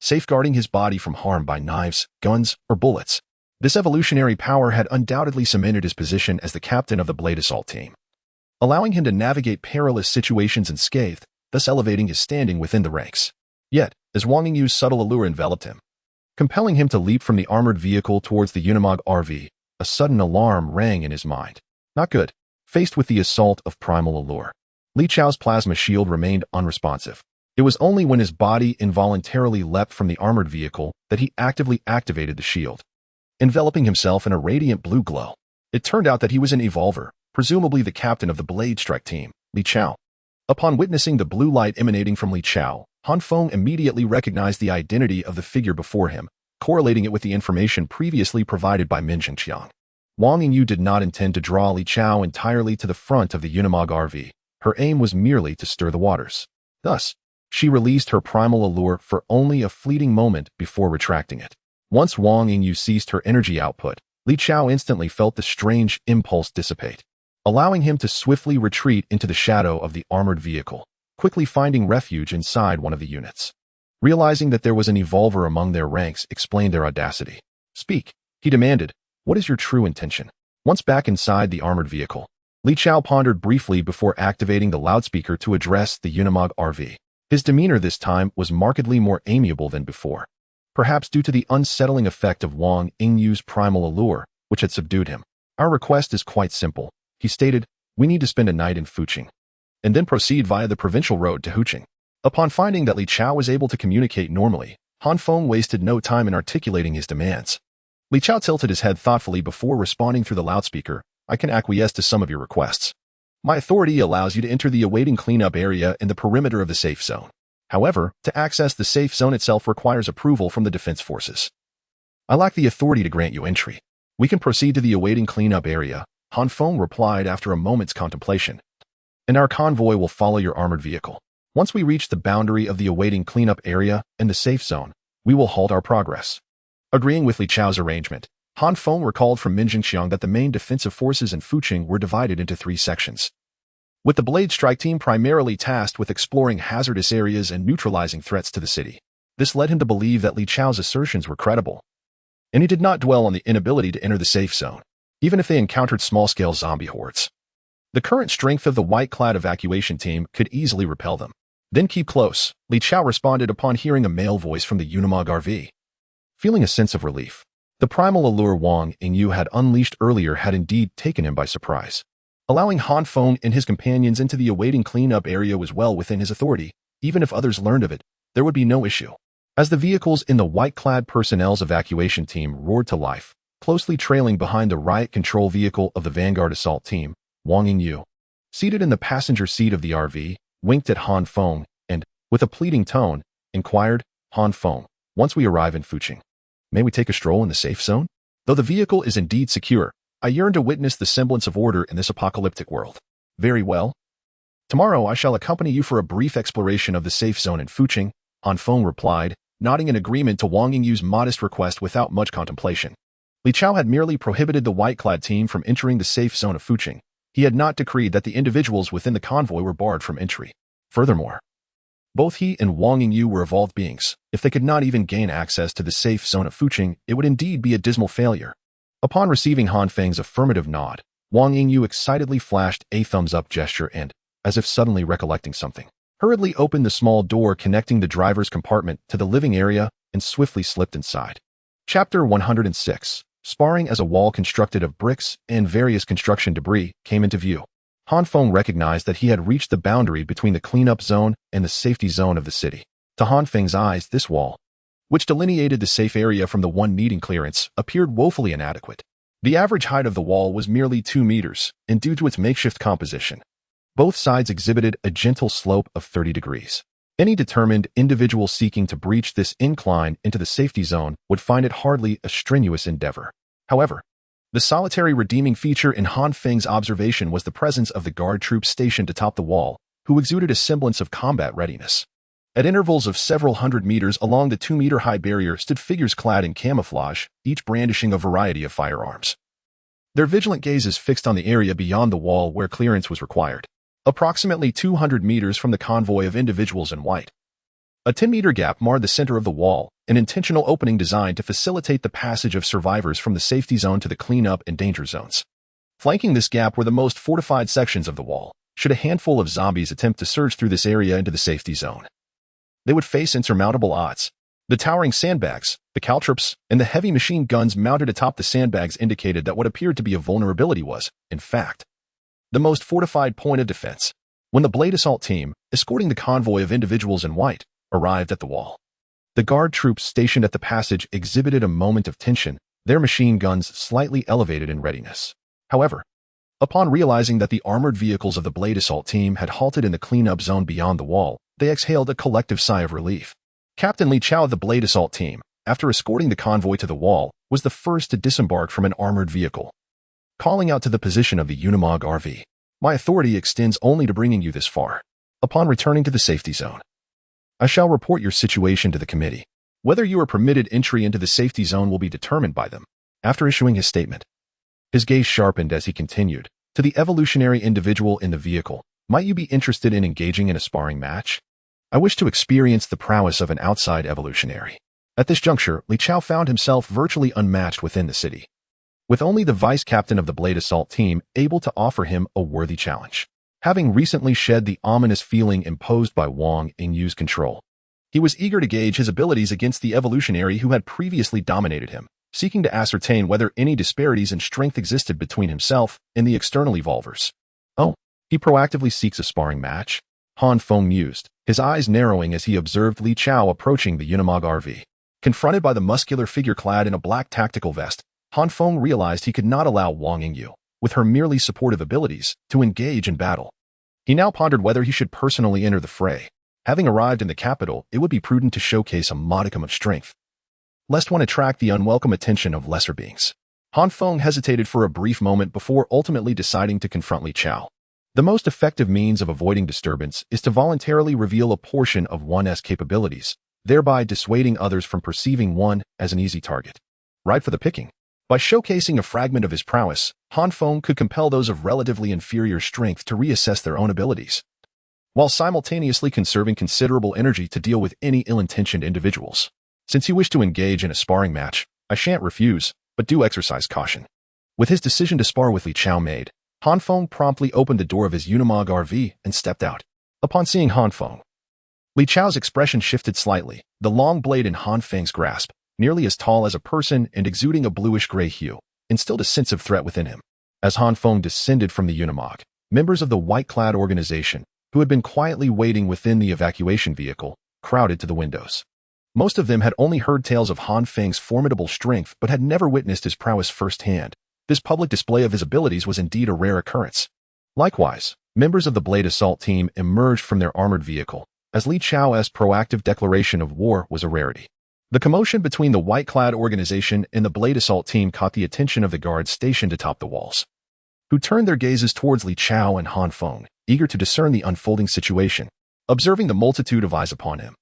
safeguarding his body from harm by knives, guns, or bullets. This evolutionary power had undoubtedly cemented his position as the captain of the Blade Assault team, allowing him to navigate perilous situations unscathed, thus elevating his standing within the ranks. Yet, as Wang Yingyu's subtle allure enveloped him, compelling him to leap from the armored vehicle towards the Unimog RV, a sudden alarm rang in his mind. Not good. Faced with the assault of primal allure, Li Chao's plasma shield remained unresponsive. It was only when his body involuntarily leapt from the armored vehicle that he actively activated the shield, enveloping himself in a radiant blue glow. It turned out that he was an evolver, presumably the captain of the Blade Strike team, Li Chao. Upon witnessing the blue light emanating from Li Chao, Han Feng immediately recognized the identity of the figure before him, correlating it with the information previously provided by Jinxian. Wang Yingyu did not intend to draw Li Chao entirely to the front of the Unimog RV. Her aim was merely to stir the waters. Thus, she released her primal allure for only a fleeting moment before retracting it. Once Wang Yingyu ceased her energy output, Li Chao instantly felt the strange impulse dissipate, allowing him to swiftly retreat into the shadow of the armored vehicle, quickly finding refuge inside one of the units. Realizing that there was an evolver among their ranks explained their audacity. "Speak," he demanded. "What is your true intention?" Once back inside the armored vehicle, Li Chao pondered briefly before activating the loudspeaker to address the Unimog RV. His demeanor this time was markedly more amiable than before, perhaps due to the unsettling effect of Wang Yingyu's primal allure, which had subdued him. "Our request is quite simple," he stated. "We need to spend a night in Fuching, and then proceed via the provincial road to Huching." Upon finding that Li Chao was able to communicate normally, Han Feng wasted no time in articulating his demands. Li Chao tilted his head thoughtfully before responding through the loudspeaker. "I can acquiesce to some of your requests. My authority allows you to enter the awaiting cleanup area in the perimeter of the safe zone. However, to access the safe zone itself requires approval from the defense forces. I lack the authority to grant you entry. We can proceed to the awaiting cleanup area," Han Feng replied after a moment's contemplation. "And our convoy will follow your armored vehicle. Once we reach the boundary of the awaiting cleanup area and the safe zone, we will halt our progress." Agreeing with Li Chao's arrangement, Han Feng recalled from Jinxian that the main defensive forces in Fuching were divided into 3 sections, with the Blade Strike team primarily tasked with exploring hazardous areas and neutralizing threats to the city. This led him to believe that Li Chao's assertions were credible, and he did not dwell on the inability to enter the safe zone, even if they encountered small-scale zombie hordes. The current strength of the white-clad evacuation team could easily repel them. "Then keep close," Li Chao responded upon hearing a male voice from the Unimog RV. Feeling a sense of relief, the primal allure Wang Yingyu had unleashed earlier had indeed taken him by surprise. Allowing Han Feng and his companions into the awaiting cleanup area was well within his authority. Even if others learned of it, there would be no issue. As the vehicles in the white-clad personnel's evacuation team roared to life, closely trailing behind the riot control vehicle of the Vanguard Assault Team, Wang Yingyu, seated in the passenger seat of the RV, winked at Han Feng and, with a pleading tone, inquired, "Han Feng, once we arrive in Fuching, may we take a stroll in the safe zone? Though the vehicle is indeed secure, I yearn to witness the semblance of order in this apocalyptic world." "Very well. Tomorrow I shall accompany you for a brief exploration of the safe zone in Fuching," Han Feng replied, nodding in agreement to Wang Yingyu's modest request without much contemplation. Li Chao had merely prohibited the white-clad team from entering the safe zone of Fuching. He had not decreed that the individuals within the convoy were barred from entry. Furthermore, both he and Wang Yingyu were evolved beings. If they could not even gain access to the safe zone of Fuching, it would indeed be a dismal failure. Upon receiving Han Feng's affirmative nod, Wang Yingyu excitedly flashed a thumbs-up gesture and, as if suddenly recollecting something, hurriedly opened the small door connecting the driver's compartment to the living area and swiftly slipped inside. Chapter 106. Sparring as a wall constructed of bricks and various construction debris came into view. Han Feng recognized that he had reached the boundary between the cleanup zone and the safety zone of the city. To Han Feng's eyes, this wall, which delineated the safe area from the one needing clearance, appeared woefully inadequate. The average height of the wall was merely 2 meters, and due to its makeshift composition, both sides exhibited a gentle slope of 30 degrees. Any determined individual seeking to breach this incline into the safety zone would find it hardly a strenuous endeavor. However, the solitary redeeming feature in Han Feng's observation was the presence of the guard troops stationed atop the wall, who exuded a semblance of combat readiness. At intervals of several hundred meters along the 2-meter-high barrier stood figures clad in camouflage, each brandishing a variety of firearms. their vigilant gazes fixed on the area beyond the wall where clearance was required, approximately 200 meters from the convoy of individuals in white. A 10-meter gap marred the center of the wall, an intentional opening designed to facilitate the passage of survivors from the safety zone to the cleanup and danger zones. Flanking this gap were the most fortified sections of the wall, should a handful of zombies attempt to surge through this area into the safety zone. They would face insurmountable odds. The towering sandbags, the caltrops, and the heavy machine guns mounted atop the sandbags indicated that what appeared to be a vulnerability was, in fact, the most fortified point of defense. When the Blade Assault team, escorting the convoy of individuals in white, arrived at the wall, the guard troops stationed at the passage exhibited a moment of tension, their machine guns slightly elevated in readiness. However, upon realizing that the armored vehicles of the Blade Assault team had halted in the cleanup zone beyond the wall, they exhaled a collective sigh of relief. Captain Li Chao of the Blade Assault team, after escorting the convoy to the wall, was the first to disembark from an armored vehicle. Calling out to the position of the Unimog RV, "My authority extends only to bringing you this far. Upon returning to the safety zone, I shall report your situation to the committee. Whether you are permitted entry into the safety zone will be determined by them." After issuing his statement, his gaze sharpened as he continued, "To the evolutionary individual in the vehicle, might you be interested in engaging in a sparring match? I wish to experience the prowess of an outside evolutionary." At this juncture, Li Chao found himself virtually unmatched within the city, with only the vice captain of the Blade Assault team able to offer him a worthy challenge. Having recently shed the ominous feeling imposed by Wang Yingyu's control, he was eager to gauge his abilities against the evolutionary who had previously dominated him, seeking to ascertain whether any disparities in strength existed between himself and the external evolvers. "Oh, he proactively seeks a sparring match?" Han Feng mused, his eyes narrowing as he observed Li Chao approaching the Unimog RV. Confronted by the muscular figure clad in a black tactical vest, Han Feng realized he could not allow Wang Yingyu, with her merely supportive abilities, to engage in battle. He now pondered whether he should personally enter the fray. Having arrived in the capital, it would be prudent to showcase a modicum of strength, lest one attract the unwelcome attention of lesser beings. Han Feng hesitated for a brief moment before ultimately deciding to confront Li Chao. The most effective means of avoiding disturbance is to voluntarily reveal a portion of one's capabilities, thereby dissuading others from perceiving one as an easy target. Right for the picking. By showcasing a fragment of his prowess, Han Feng could compel those of relatively inferior strength to reassess their own abilities, while simultaneously conserving considerable energy to deal with any ill-intentioned individuals. "Since you wish to engage in a sparring match, I shan't refuse, but do exercise caution." With his decision to spar with Li Chao made, Han Feng promptly opened the door of his Unimog RV and stepped out. Upon seeing Han Feng, Li Chao's expression shifted slightly, the long blade in Han Feng's grasp, nearly as tall as a person and exuding a bluish-gray hue, instilled a sense of threat within him. As Han Feng descended from the Unimog, members of the white-clad organization, who had been quietly waiting within the evacuation vehicle, crowded to the windows. Most of them had only heard tales of Han Feng's formidable strength but had never witnessed his prowess firsthand. This public display of his abilities was indeed a rare occurrence. Likewise, members of the Blade Assault team emerged from their armored vehicle, as Li Chao's proactive declaration of war was a rarity. The commotion between the white-clad organization and the Blade Assault team caught the attention of the guards stationed atop the walls, who turned their gazes towards Li Chao and Han Feng, eager to discern the unfolding situation. Observing the multitude of eyes upon him,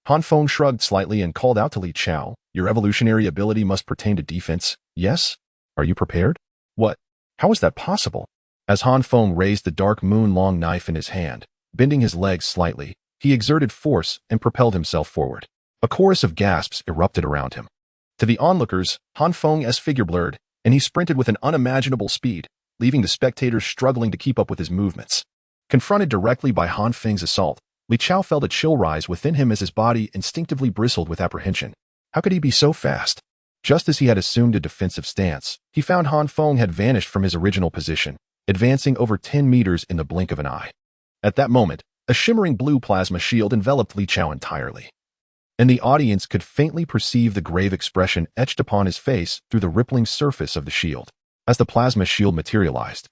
Han Feng shrugged slightly and called out to Li Chao, "Your evolutionary ability must pertain to defense, yes? Are you prepared?" "What? How is that possible?" As Han Feng raised the dark moon-long knife in his hand, bending his legs slightly, he exerted force and propelled himself forward. A chorus of gasps erupted around him. To the onlookers, Han Feng's figure blurred, and he sprinted with an unimaginable speed, leaving the spectators struggling to keep up with his movements. Confronted directly by Han Feng's assault, Li Chao felt a chill rise within him as his body instinctively bristled with apprehension. How could he be so fast? Just as he had assumed a defensive stance, he found Han Feng had vanished from his original position, advancing over 10 meters in the blink of an eye. At that moment, a shimmering blue plasma shield enveloped Li Chao entirely, and the audience could faintly perceive the grave expression etched upon his face through the rippling surface of the shield. As the plasma shield materialized,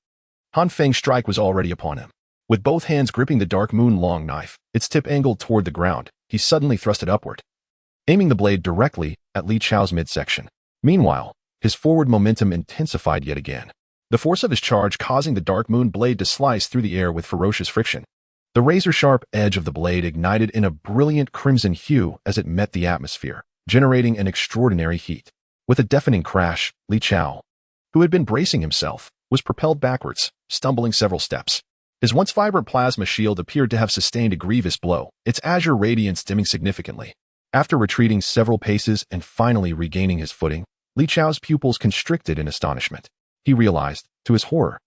Han Feng's strike was already upon him. With both hands gripping the dark moon-long knife, its tip angled toward the ground, he suddenly thrust it upward, aiming the blade directly at Li Chao's midsection. Meanwhile, his forward momentum intensified yet again, the force of his charge causing the dark moon blade to slice through the air with ferocious friction. The razor-sharp edge of the blade ignited in a brilliant crimson hue as it met the atmosphere, generating an extraordinary heat. With a deafening crash, Li Chao, who had been bracing himself, was propelled backwards, stumbling several steps. His once vibrant plasma shield appeared to have sustained a grievous blow, its azure radiance dimming significantly. After retreating several paces and finally regaining his footing, Li Chao's pupils constricted in astonishment. He realized, to his horror,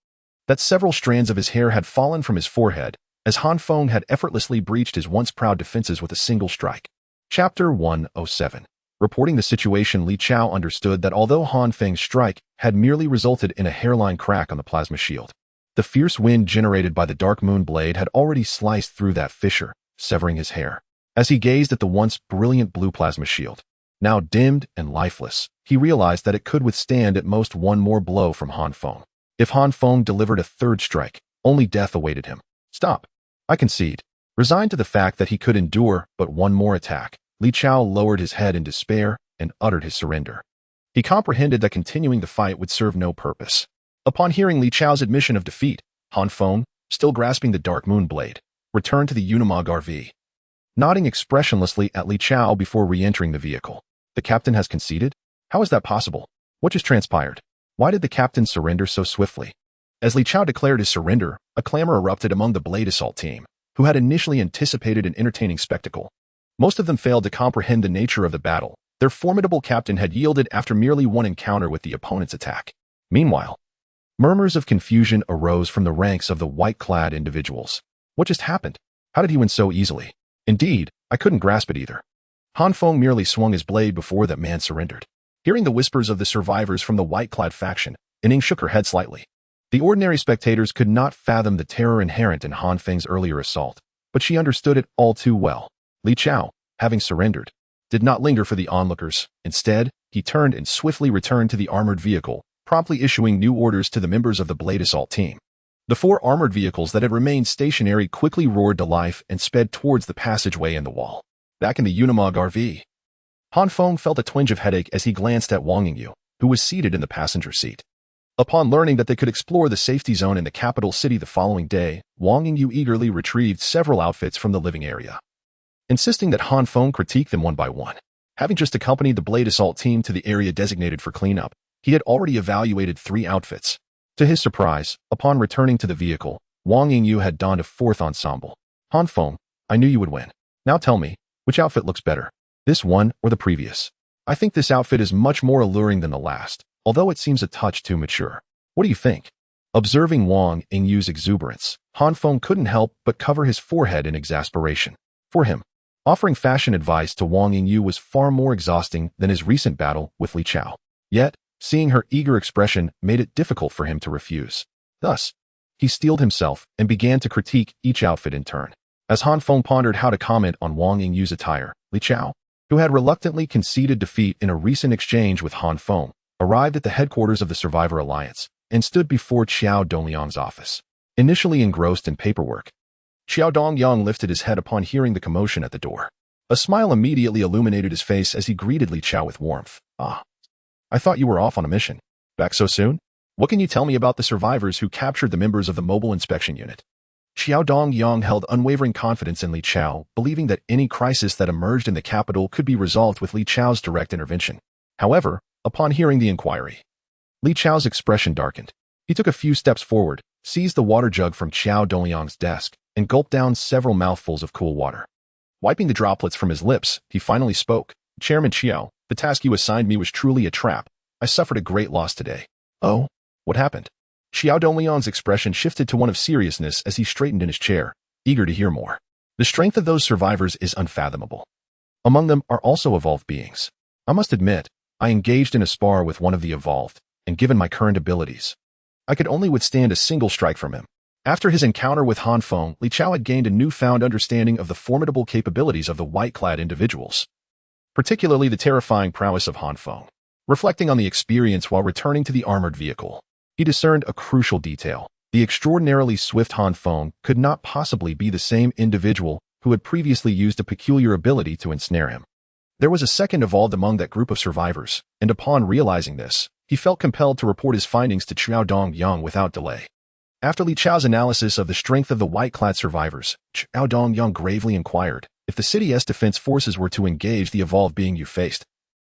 that several strands of his hair had fallen from his forehead, as Han Feng had effortlessly breached his once proud defenses with a single strike. Chapter 107. Reporting the situation, Li Chao understood that although Han Feng's strike had merely resulted in a hairline crack on the plasma shield, the fierce wind generated by the Dark Moon blade had already sliced through that fissure, severing his hair. As he gazed at the once brilliant blue plasma shield, now dimmed and lifeless, he realized that it could withstand at most one more blow from Han Feng. If Han Feng delivered a third strike, only death awaited him. Stop. I concede. Resigned to the fact that he could endure but one more attack, Li Chao lowered his head in despair and uttered his surrender. He comprehended that continuing the fight would serve no purpose. Upon hearing Li Chao's admission of defeat, Han Feng, still grasping the Dark Moon blade, returned to the Unimog RV. Nodding expressionlessly at Li Chao before re-entering the vehicle. The captain has conceded? How is that possible? What just transpired? Why did the captain surrender so swiftly? As Li Chao declared his surrender, a clamor erupted among the Blade Assault team, who had initially anticipated an entertaining spectacle. Most of them failed to comprehend the nature of the battle. Their formidable captain had yielded after merely one encounter with the opponent's attack. Meanwhile, murmurs of confusion arose from the ranks of the white-clad individuals. What just happened? How did he win so easily? Indeed, I couldn't grasp it either. Han Feng merely swung his blade before that man surrendered. Hearing the whispers of the survivors from the white-clad faction, Ning shook her head slightly. The ordinary spectators could not fathom the terror inherent in Han Feng's earlier assault, but she understood it all too well. Li Chao, having surrendered, did not linger for the onlookers. Instead, he turned and swiftly returned to the armored vehicle, promptly issuing new orders to the members of the Blade Assault team. The 4 armored vehicles that had remained stationary quickly roared to life and sped towards the passageway in the wall. Back in the Unimog RV, Han Feng felt a twinge of headache as he glanced at Wang Yingyu, who was seated in the passenger seat. Upon learning that they could explore the safety zone in the capital city the following day, Wang Yingyu eagerly retrieved several outfits from the living area, insisting that Han Feng critique them one by one. Having just accompanied the Blade Assault team to the area designated for cleanup, he had already evaluated 3 outfits. To his surprise, upon returning to the vehicle, Wang Yingyu had donned a 4th ensemble. Han Feng, I knew you would win. Now tell me, which outfit looks better? This one or the previous? I think this outfit is much more alluring than the last, although it seems a touch too mature. What do you think? Observing Wang Yingyu's exuberance, Han Feng couldn't help but cover his forehead in exasperation. For him, offering fashion advice to Wang Yingyu was far more exhausting than his recent battle with Li Chao. Yet, seeing her eager expression made it difficult for him to refuse. Thus, he steeled himself and began to critique each outfit in turn. As Han Feng pondered how to comment on Wang Yingyu's attire, Li Chao, who had reluctantly conceded defeat in a recent exchange with Han Feng, arrived at the headquarters of the Survivor Alliance and stood before Xiao Dongliang's office. Initially engrossed in paperwork, Xiao Dongliang lifted his head upon hearing the commotion at the door. A smile immediately illuminated his face as he greeted Li Chao with warmth. Ah, I thought you were off on a mission. Back so soon? What can you tell me about the survivors who captured the members of the mobile inspection unit? Xiao Dongliang held unwavering confidence in Li Chao, believing that any crisis that emerged in the capital could be resolved with Li Chao's direct intervention. However, upon hearing the inquiry, Li Chao's expression darkened. He took a few steps forward, seized the water jug from Xiao Dongliang's desk, and gulped down several mouthfuls of cool water. Wiping the droplets from his lips, he finally spoke. Chairman Xiao, the task you assigned me was truly a trap. I suffered a great loss today. Oh? What happened? Xiao Dongliang's expression shifted to one of seriousness as he straightened in his chair, eager to hear more. The strength of those survivors is unfathomable. Among them are also evolved beings. I must admit, I engaged in a spar with one of the evolved, and given my current abilities, I could only withstand a single strike from him. After his encounter with Han Feng, Li Chao had gained a newfound understanding of the formidable capabilities of the white-clad individuals, particularly the terrifying prowess of Han Feng. Reflecting on the experience while returning to the armored vehicle, he discerned a crucial detail. The extraordinarily swift Han Feng could not possibly be the same individual who had previously used a peculiar ability to ensnare him. There was a second evolved among that group of survivors, and upon realizing this, he felt compelled to report his findings to Xiao Dongliang without delay. After Li Chao's analysis of the strength of the white-clad survivors, Xiao Dongliang gravely inquired, if the city's defense forces were to engage the evolved being you faced,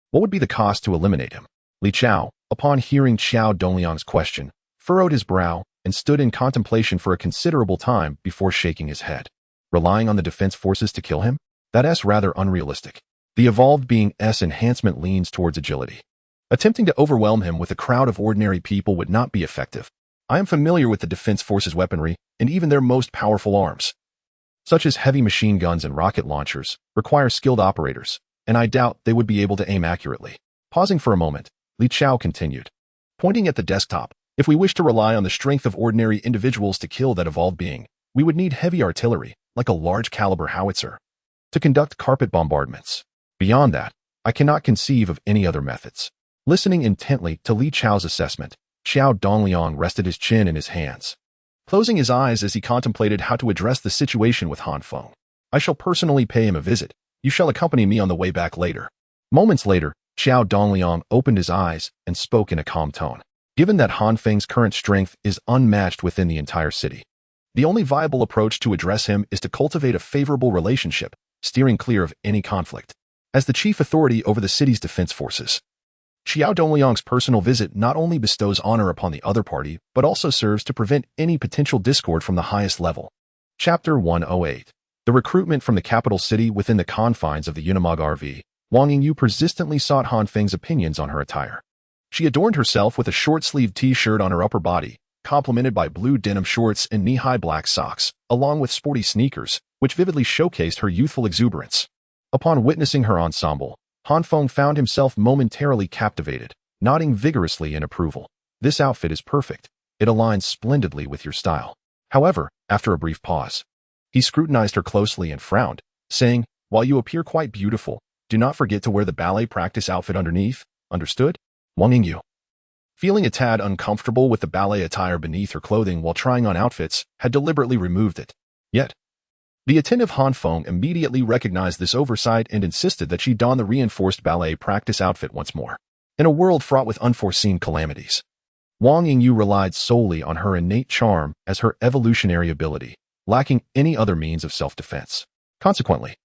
what would be the cost to eliminate him? Li Chao, upon hearing Xiao Dongliang's question, furrowed his brow and stood in contemplation for a considerable time before shaking his head. Relying on the defense forces to kill him? That's rather unrealistic. The evolved being's enhancement leans towards agility. Attempting to overwhelm him with a crowd of ordinary people would not be effective. I am familiar with the defense forces' weaponry and even their most powerful arms, such as heavy machine guns and rocket launchers, require skilled operators, and I doubt they would be able to aim accurately. Pausing for a moment, Li Chao continued, pointing at the desktop. If we wish to rely on the strength of ordinary individuals to kill that evolved being, we would need heavy artillery, like a large-caliber howitzer, to conduct carpet bombardments. Beyond that, I cannot conceive of any other methods. Listening intently to Li Chao's assessment, Xiao Dongliang rested his chin in his hands, closing his eyes as he contemplated how to address the situation with Han Feng. I shall personally pay him a visit. You shall accompany me on the way back later. Moments later, Xiao Dongliang opened his eyes and spoke in a calm tone. Given that Han Feng's current strength is unmatched within the entire city, the only viable approach to address him is to cultivate a favorable relationship, steering clear of any conflict. As the chief authority over the city's defense forces, Xiao Dongliang's personal visit not only bestows honor upon the other party, but also serves to prevent any potential discord from the highest level. Chapter 108. The recruitment from the capital city within the confines of the Unimog RV. Wang Yingyu persistently sought Han Feng's opinions on her attire. She adorned herself with a short-sleeved t-shirt on her upper body, complemented by blue denim shorts and knee-high black socks, along with sporty sneakers, which vividly showcased her youthful exuberance. Upon witnessing her ensemble, Han Feng found himself momentarily captivated, nodding vigorously in approval. This outfit is perfect. It aligns splendidly with your style. However, after a brief pause, he scrutinized her closely and frowned, saying, while you appear quite beautiful, do not forget to wear the ballet practice outfit underneath. Understood? Wang Yingyu, feeling a tad uncomfortable with the ballet attire beneath her clothing while trying on outfits, had deliberately removed it. Yet, the attentive Han Feng immediately recognized this oversight and insisted that she don the reinforced ballet practice outfit once more. In a world fraught with unforeseen calamities, Wang Yingyu relied solely on her innate charm as her evolutionary ability, lacking any other means of self-defense. Consequently,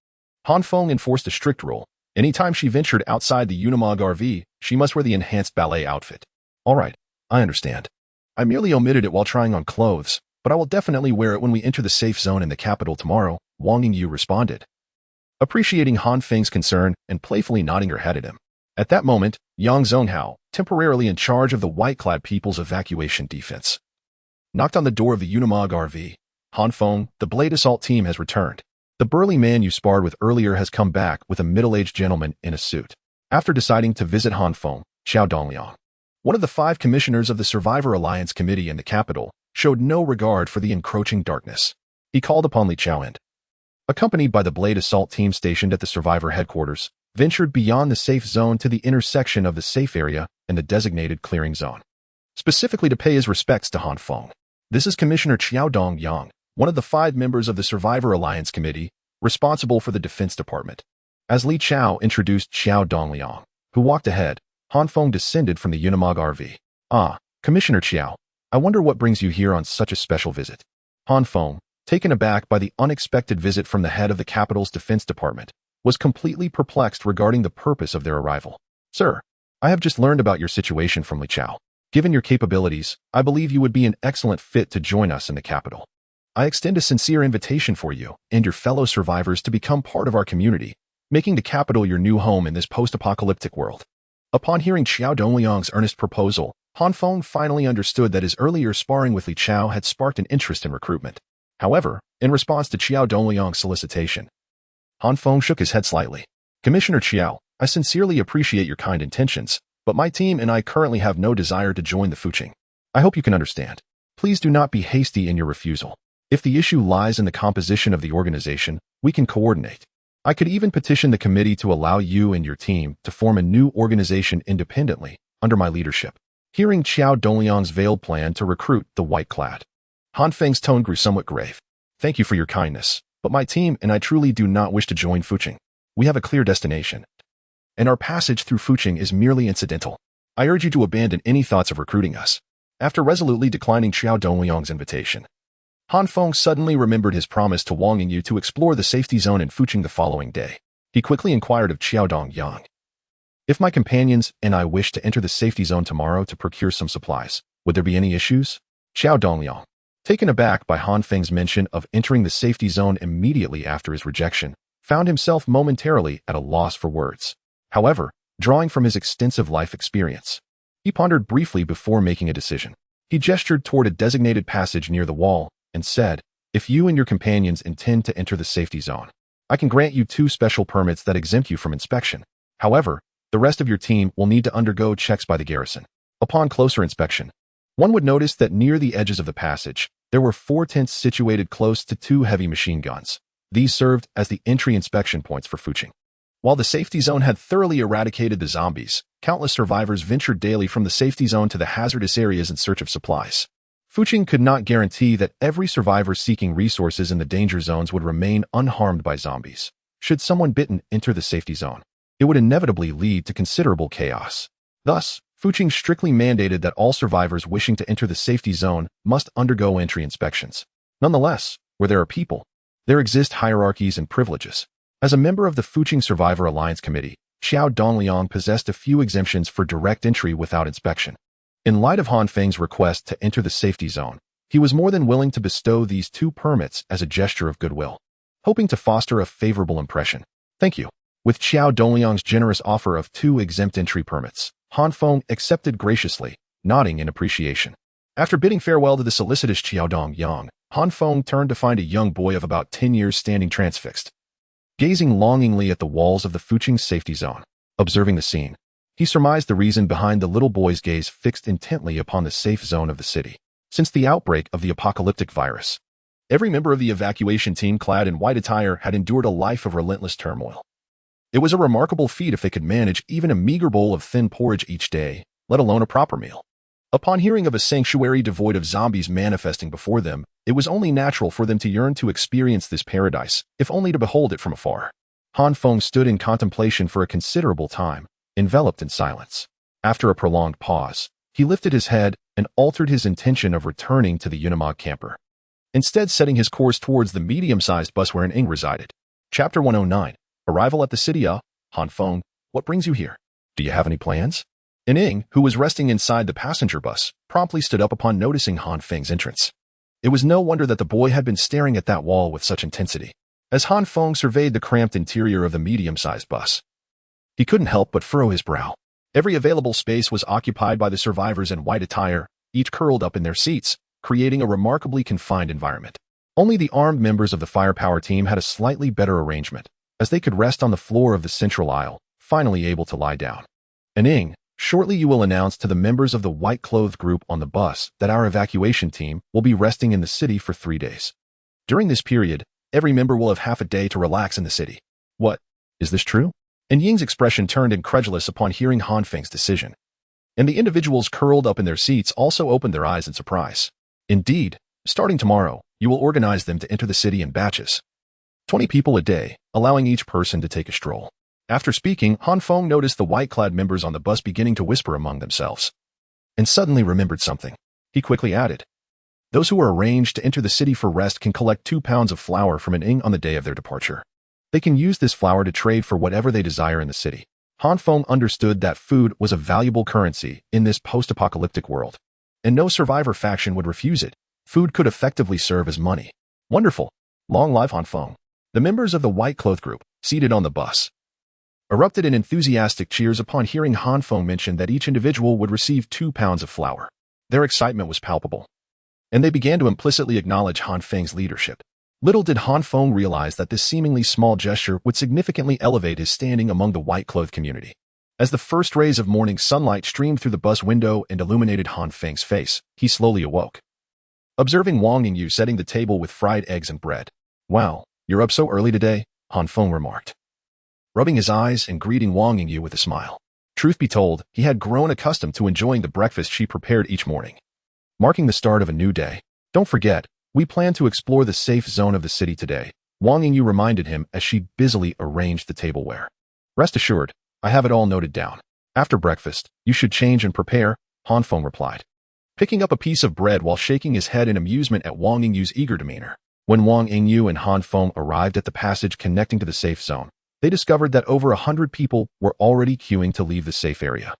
Han Feng enforced a strict rule. Anytime she ventured outside the Unimog RV, she must wear the enhanced ballet outfit. All right, I understand. I merely omitted it while trying on clothes, but I will definitely wear it when we enter the safe zone in the capital tomorrow, Wang Yingyu responded, appreciating Han Feng's concern and playfully nodding her head at him. At that moment, Yang Zonghao, temporarily in charge of the white-clad people's evacuation defense, knocked on the door of the Unimog RV. Han Feng, the Blade Assault team has returned. The burly man you sparred with earlier has come back with a middle-aged gentleman in a suit. After deciding to visit Han Feng, Xiao Dongliang, one of the 5 commissioners of the Survivor Alliance Committee in the capital, showed no regard for the encroaching darkness. He called upon Li Chao and, accompanied by the Blade Assault team stationed at the Survivor headquarters, ventured beyond the safe zone to the intersection of the safe area and the designated clearing zone, specifically to pay his respects to Han Feng. This is Commissioner Xiao Dongliang, one of the 5 members of the Survivor Alliance Committee, responsible for the Defense Department. As Li Chao introduced Xiao Dongliang, who walked ahead, Han Feng descended from the Unimog RV. Ah, Commissioner Xiao, I wonder what brings you here on such a special visit. Han Feng, taken aback by the unexpected visit from the head of the capital's Defense Department, was completely perplexed regarding the purpose of their arrival. Sir, I have just learned about your situation from Li Chao. Given your capabilities, I believe you would be an excellent fit to join us in the capital. I extend a sincere invitation for you and your fellow survivors to become part of our community, making the capital your new home in this post-apocalyptic world. Upon hearing Xiao Dongliang's earnest proposal, Han Feng finally understood that his earlier sparring with Li Chao had sparked an interest in recruitment. However, in response to Xiao Dongliang's solicitation, Han Feng shook his head slightly. Commissioner Xiao, I sincerely appreciate your kind intentions, but my team and I currently have no desire to join the Fuching. I hope you can understand. Please do not be hasty in your refusal. If the issue lies in the composition of the organization, we can coordinate. I could even petition the committee to allow you and your team to form a new organization independently, under my leadership. Hearing Xiao Dongliang's veiled plan to recruit the white-clad, Han Feng's tone grew somewhat grave. Thank you for your kindness, but my team and I truly do not wish to join Fuching. We have a clear destination, and our passage through Fuching is merely incidental. I urge you to abandon any thoughts of recruiting us. After resolutely declining Xiao Dongliang's invitation, Han Feng suddenly remembered his promise to Wang Yingyu to explore the safety zone in Fuching the following day. He quickly inquired of Xiao Dongliang, If my companions and I wish to enter the safety zone tomorrow to procure some supplies, would there be any issues? Xiao Dongliang, taken aback by Han Feng's mention of entering the safety zone immediately after his rejection, found himself momentarily at a loss for words. However, drawing from his extensive life experience, he pondered briefly before making a decision. He gestured toward a designated passage near the wall and said, "If you and your companions intend to enter the safety zone, I can grant you 2 special permits that exempt you from inspection. However, the rest of your team will need to undergo checks by the garrison." Upon closer inspection, one would notice that near the edges of the passage, there were 4 tents situated close to 2 heavy machine guns. These served as the entry inspection points for Fuching. While the safety zone had thoroughly eradicated the zombies, countless survivors ventured daily from the safety zone to the hazardous areas in search of supplies. Fuching could not guarantee that every survivor seeking resources in the danger zones would remain unharmed by zombies. Should someone bitten enter the safety zone, it would inevitably lead to considerable chaos. Thus, Fuching strictly mandated that all survivors wishing to enter the safety zone must undergo entry inspections. Nonetheless, where there are people, there exist hierarchies and privileges. As a member of the Fuching Survivor Alliance Committee, Xiao Dongliang possessed a few exemptions for direct entry without inspection. In light of Han Feng's request to enter the safety zone, he was more than willing to bestow these 2 permits as a gesture of goodwill, hoping to foster a favorable impression. "Thank you." With Xiao Dongliang's generous offer of 2 exempt entry permits, Han Feng accepted graciously, nodding in appreciation. After bidding farewell to the solicitous Xiao Dongliang, Han Feng turned to find a young boy of about 10 years standing transfixed, gazing longingly at the walls of the Fuching safety zone. Observing the scene, he surmised the reason behind the little boy's gaze fixed intently upon the safe zone of the city. Since the outbreak of the apocalyptic virus, every member of the evacuation team clad in white attire had endured a life of relentless turmoil. It was a remarkable feat if they could manage even a meager bowl of thin porridge each day, let alone a proper meal. Upon hearing of a sanctuary devoid of zombies manifesting before them, it was only natural for them to yearn to experience this paradise, if only to behold it from afar. Han Feng stood in contemplation for a considerable time, enveloped in silence. After a prolonged pause, he lifted his head and altered his intention of returning to the Unimog camper, instead setting his course towards the medium-sized bus where Ing resided. Chapter 109. Arrival at the city. Han Feng, what brings you here? Do you have any plans? Ing, who was resting inside the passenger bus, promptly stood up upon noticing Han Feng's entrance. It was no wonder that the boy had been staring at that wall with such intensity. As Han Feng surveyed the cramped interior of the medium-sized bus, he couldn't help but furrow his brow. Every available space was occupied by the survivors in white attire, each curled up in their seats, creating a remarkably confined environment. Only the armed members of the firepower team had a slightly better arrangement, as they could rest on the floor of the central aisle, finally able to lie down. Ing, shortly you will announce to the members of the white-clothed group on the bus that our evacuation team will be resting in the city for 3 days. During this period, every member will have half a day to relax in the city. What? Is this true? And Ying's expression turned incredulous upon hearing Han Feng's decision. And the individuals curled up in their seats also opened their eyes in surprise. Indeed, starting tomorrow, you will organize them to enter the city in batches. 20 people a day, allowing each person to take a stroll. After speaking, Han Feng noticed the white-clad members on the bus beginning to whisper among themselves, and suddenly remembered something. He quickly added, "Those who are arranged to enter the city for rest can collect 2 pounds of flour from Ing on the day of their departure. They can use this flour to trade for whatever they desire in the city." Han Feng understood that food was a valuable currency in this post-apocalyptic world, and no survivor faction would refuse it. Food could effectively serve as money. Wonderful. Long live Han Feng. The members of the white-clothed group, seated on the bus, erupted in enthusiastic cheers upon hearing Han Feng mention that each individual would receive 2 pounds of flour. Their excitement was palpable, and they began to implicitly acknowledge Han Feng's leadership. Little did Han Feng realize that this seemingly small gesture would significantly elevate his standing among the white-clothed community. As the first rays of morning sunlight streamed through the bus window and illuminated Han Feng's face, he slowly awoke, observing Wang Yingyu setting the table with fried eggs and bread. "Wow, you're up so early today," Han Feng remarked, rubbing his eyes and greeting Wang Yingyu with a smile. Truth be told, he had grown accustomed to enjoying the breakfast she prepared each morning, marking the start of a new day. "Don't forget, we plan to explore the safe zone of the city today," Wang Yingyu reminded him as she busily arranged the tableware. "Rest assured, I have it all noted down. After breakfast, you should change and prepare," Han Feng replied, picking up a piece of bread while shaking his head in amusement at Wang Yingyu's eager demeanor. When Wang Yingyu and Han Feng arrived at the passage connecting to the safe zone, they discovered that over 100 people were already queuing to leave the safe area,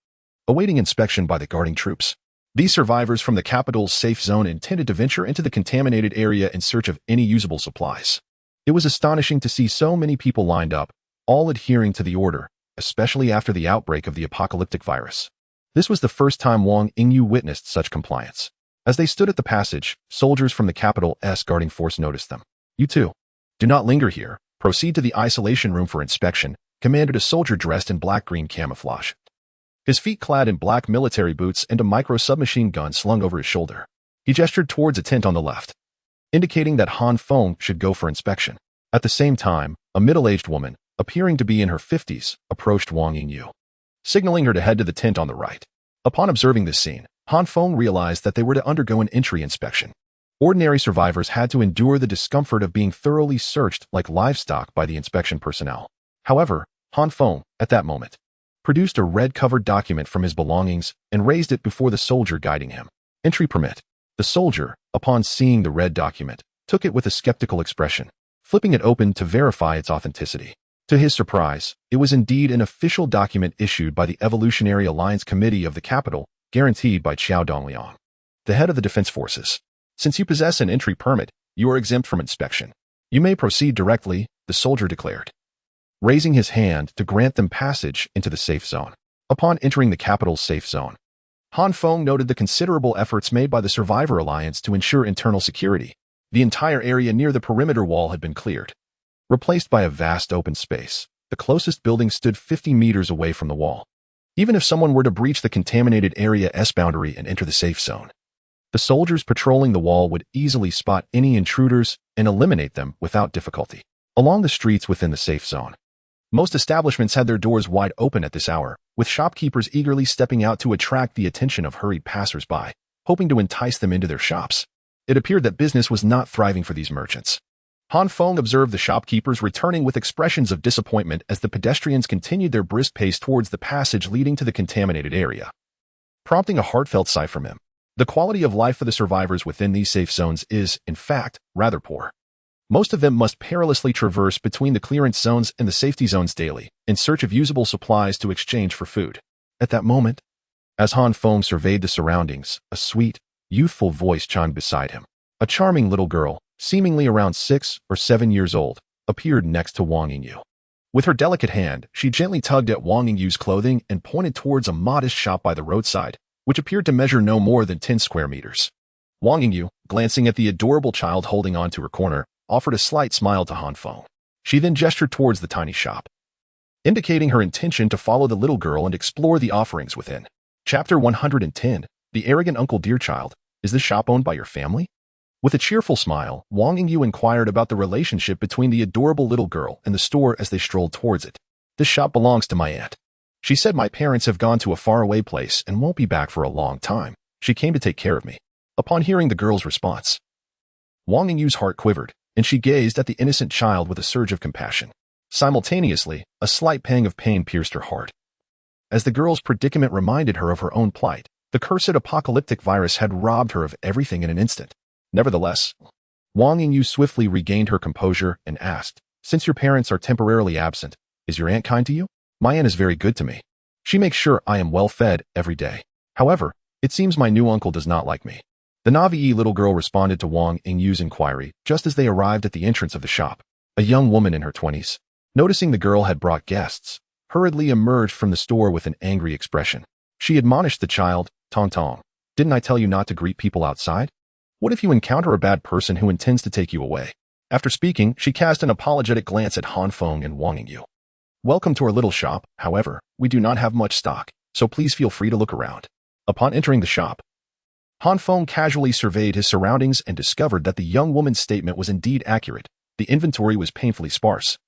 awaiting inspection by the guarding troops. These survivors from the capital's safe zone intended to venture into the contaminated area in search of any usable supplies. It was astonishing to see so many people lined up, all adhering to the order, especially after the outbreak of the apocalyptic virus. This was the first time Wang Yingyu witnessed such compliance. As they stood at the passage, soldiers from the capital's guarding force noticed them. "You too. Do not linger here. Proceed to the isolation room for inspection," commanded a soldier dressed in black-green camouflage. His feet clad in black military boots and a micro-submachine gun slung over his shoulder. He gestured towards a tent on the left, indicating that Han Feng should go for inspection. At the same time, a middle-aged woman, appearing to be in her 50s, approached Wang Yingyu, signaling her to head to the tent on the right. Upon observing this scene, Han Feng realized that they were to undergo an entry inspection. Ordinary survivors had to endure the discomfort of being thoroughly searched like livestock by the inspection personnel. However, Han Feng, at that moment, produced a red-covered document from his belongings and raised it before the soldier guiding him. "Entry permit." The soldier, upon seeing the red document, took it with a skeptical expression, flipping it open to verify its authenticity. To his surprise, it was indeed an official document issued by the Evolutionary Alliance Committee of the Capital, guaranteed by Qiao Dongliang, the head of the defense forces. "Since you possess an entry permit, you are exempt from inspection. You may proceed directly," the soldier declared, raising his hand to grant them passage into the safe zone. Upon entering the capital's safe zone, Han Feng noted the considerable efforts made by the Survivor Alliance to ensure internal security. The entire area near the perimeter wall had been cleared, replaced by a vast open space. The closest building stood 50 meters away from the wall. Even if someone were to breach the contaminated area's boundary and enter the safe zone, the soldiers patrolling the wall would easily spot any intruders and eliminate them without difficulty. Along the streets within the safe zone, most establishments had their doors wide open at this hour, with shopkeepers eagerly stepping out to attract the attention of hurried passers-by, hoping to entice them into their shops. It appeared that business was not thriving for these merchants. Han Feng observed the shopkeepers returning with expressions of disappointment as the pedestrians continued their brisk pace towards the passage leading to the contaminated area, prompting a heartfelt sigh from him. The quality of life for the survivors within these safe zones is, in fact, rather poor. Most of them must perilously traverse between the clearance zones and the safety zones daily, in search of usable supplies to exchange for food. At that moment, as Han Feng surveyed the surroundings, a sweet, youthful voice chimed beside him. A charming little girl, seemingly around 6 or 7 years old, appeared next to Wang Yingyu. With her delicate hand, she gently tugged at Wang Yingyu's clothing and pointed towards a modest shop by the roadside, which appeared to measure no more than 10 square meters. Wang Yingyu, glancing at the adorable child holding on to her corner, offered a slight smile to Han Feng. She then gestured towards the tiny shop, indicating her intention to follow the little girl and explore the offerings within. Chapter 110, The Arrogant Uncle. Dear child, is this shop owned by your family? With a cheerful smile, Wang Yingyu inquired about the relationship between the adorable little girl and the store as they strolled towards it. "This shop belongs to my aunt. She said my parents have gone to a faraway place and won't be back for a long time. She came to take care of me." Upon hearing the girl's response, Wang Yingyu's heart quivered, and she gazed at the innocent child with a surge of compassion. Simultaneously, a slight pang of pain pierced her heart. As the girl's predicament reminded her of her own plight, the cursed apocalyptic virus had robbed her of everything in an instant. Nevertheless, Wang Yingyu swiftly regained her composure and asked, "Since your parents are temporarily absent, is your aunt kind to you?" "My aunt is very good to me. She makes sure I am well fed every day. However, it seems my new uncle does not like me." The Navi little girl responded to Wang Yingyu's inquiry just as they arrived at the entrance of the shop. A young woman in her 20s, noticing the girl had brought guests, hurriedly emerged from the store with an angry expression. She admonished the child, "Tong Tong, didn't I tell you not to greet people outside? What if you encounter a bad person who intends to take you away?" After speaking, she cast an apologetic glance at Han Feng and Wang Yingyu. "Welcome to our little shop. However, we do not have much stock, so please feel free to look around." Upon entering the shop, Han Feng casually surveyed his surroundings and discovered that the young woman's statement was indeed accurate. The inventory was painfully sparse,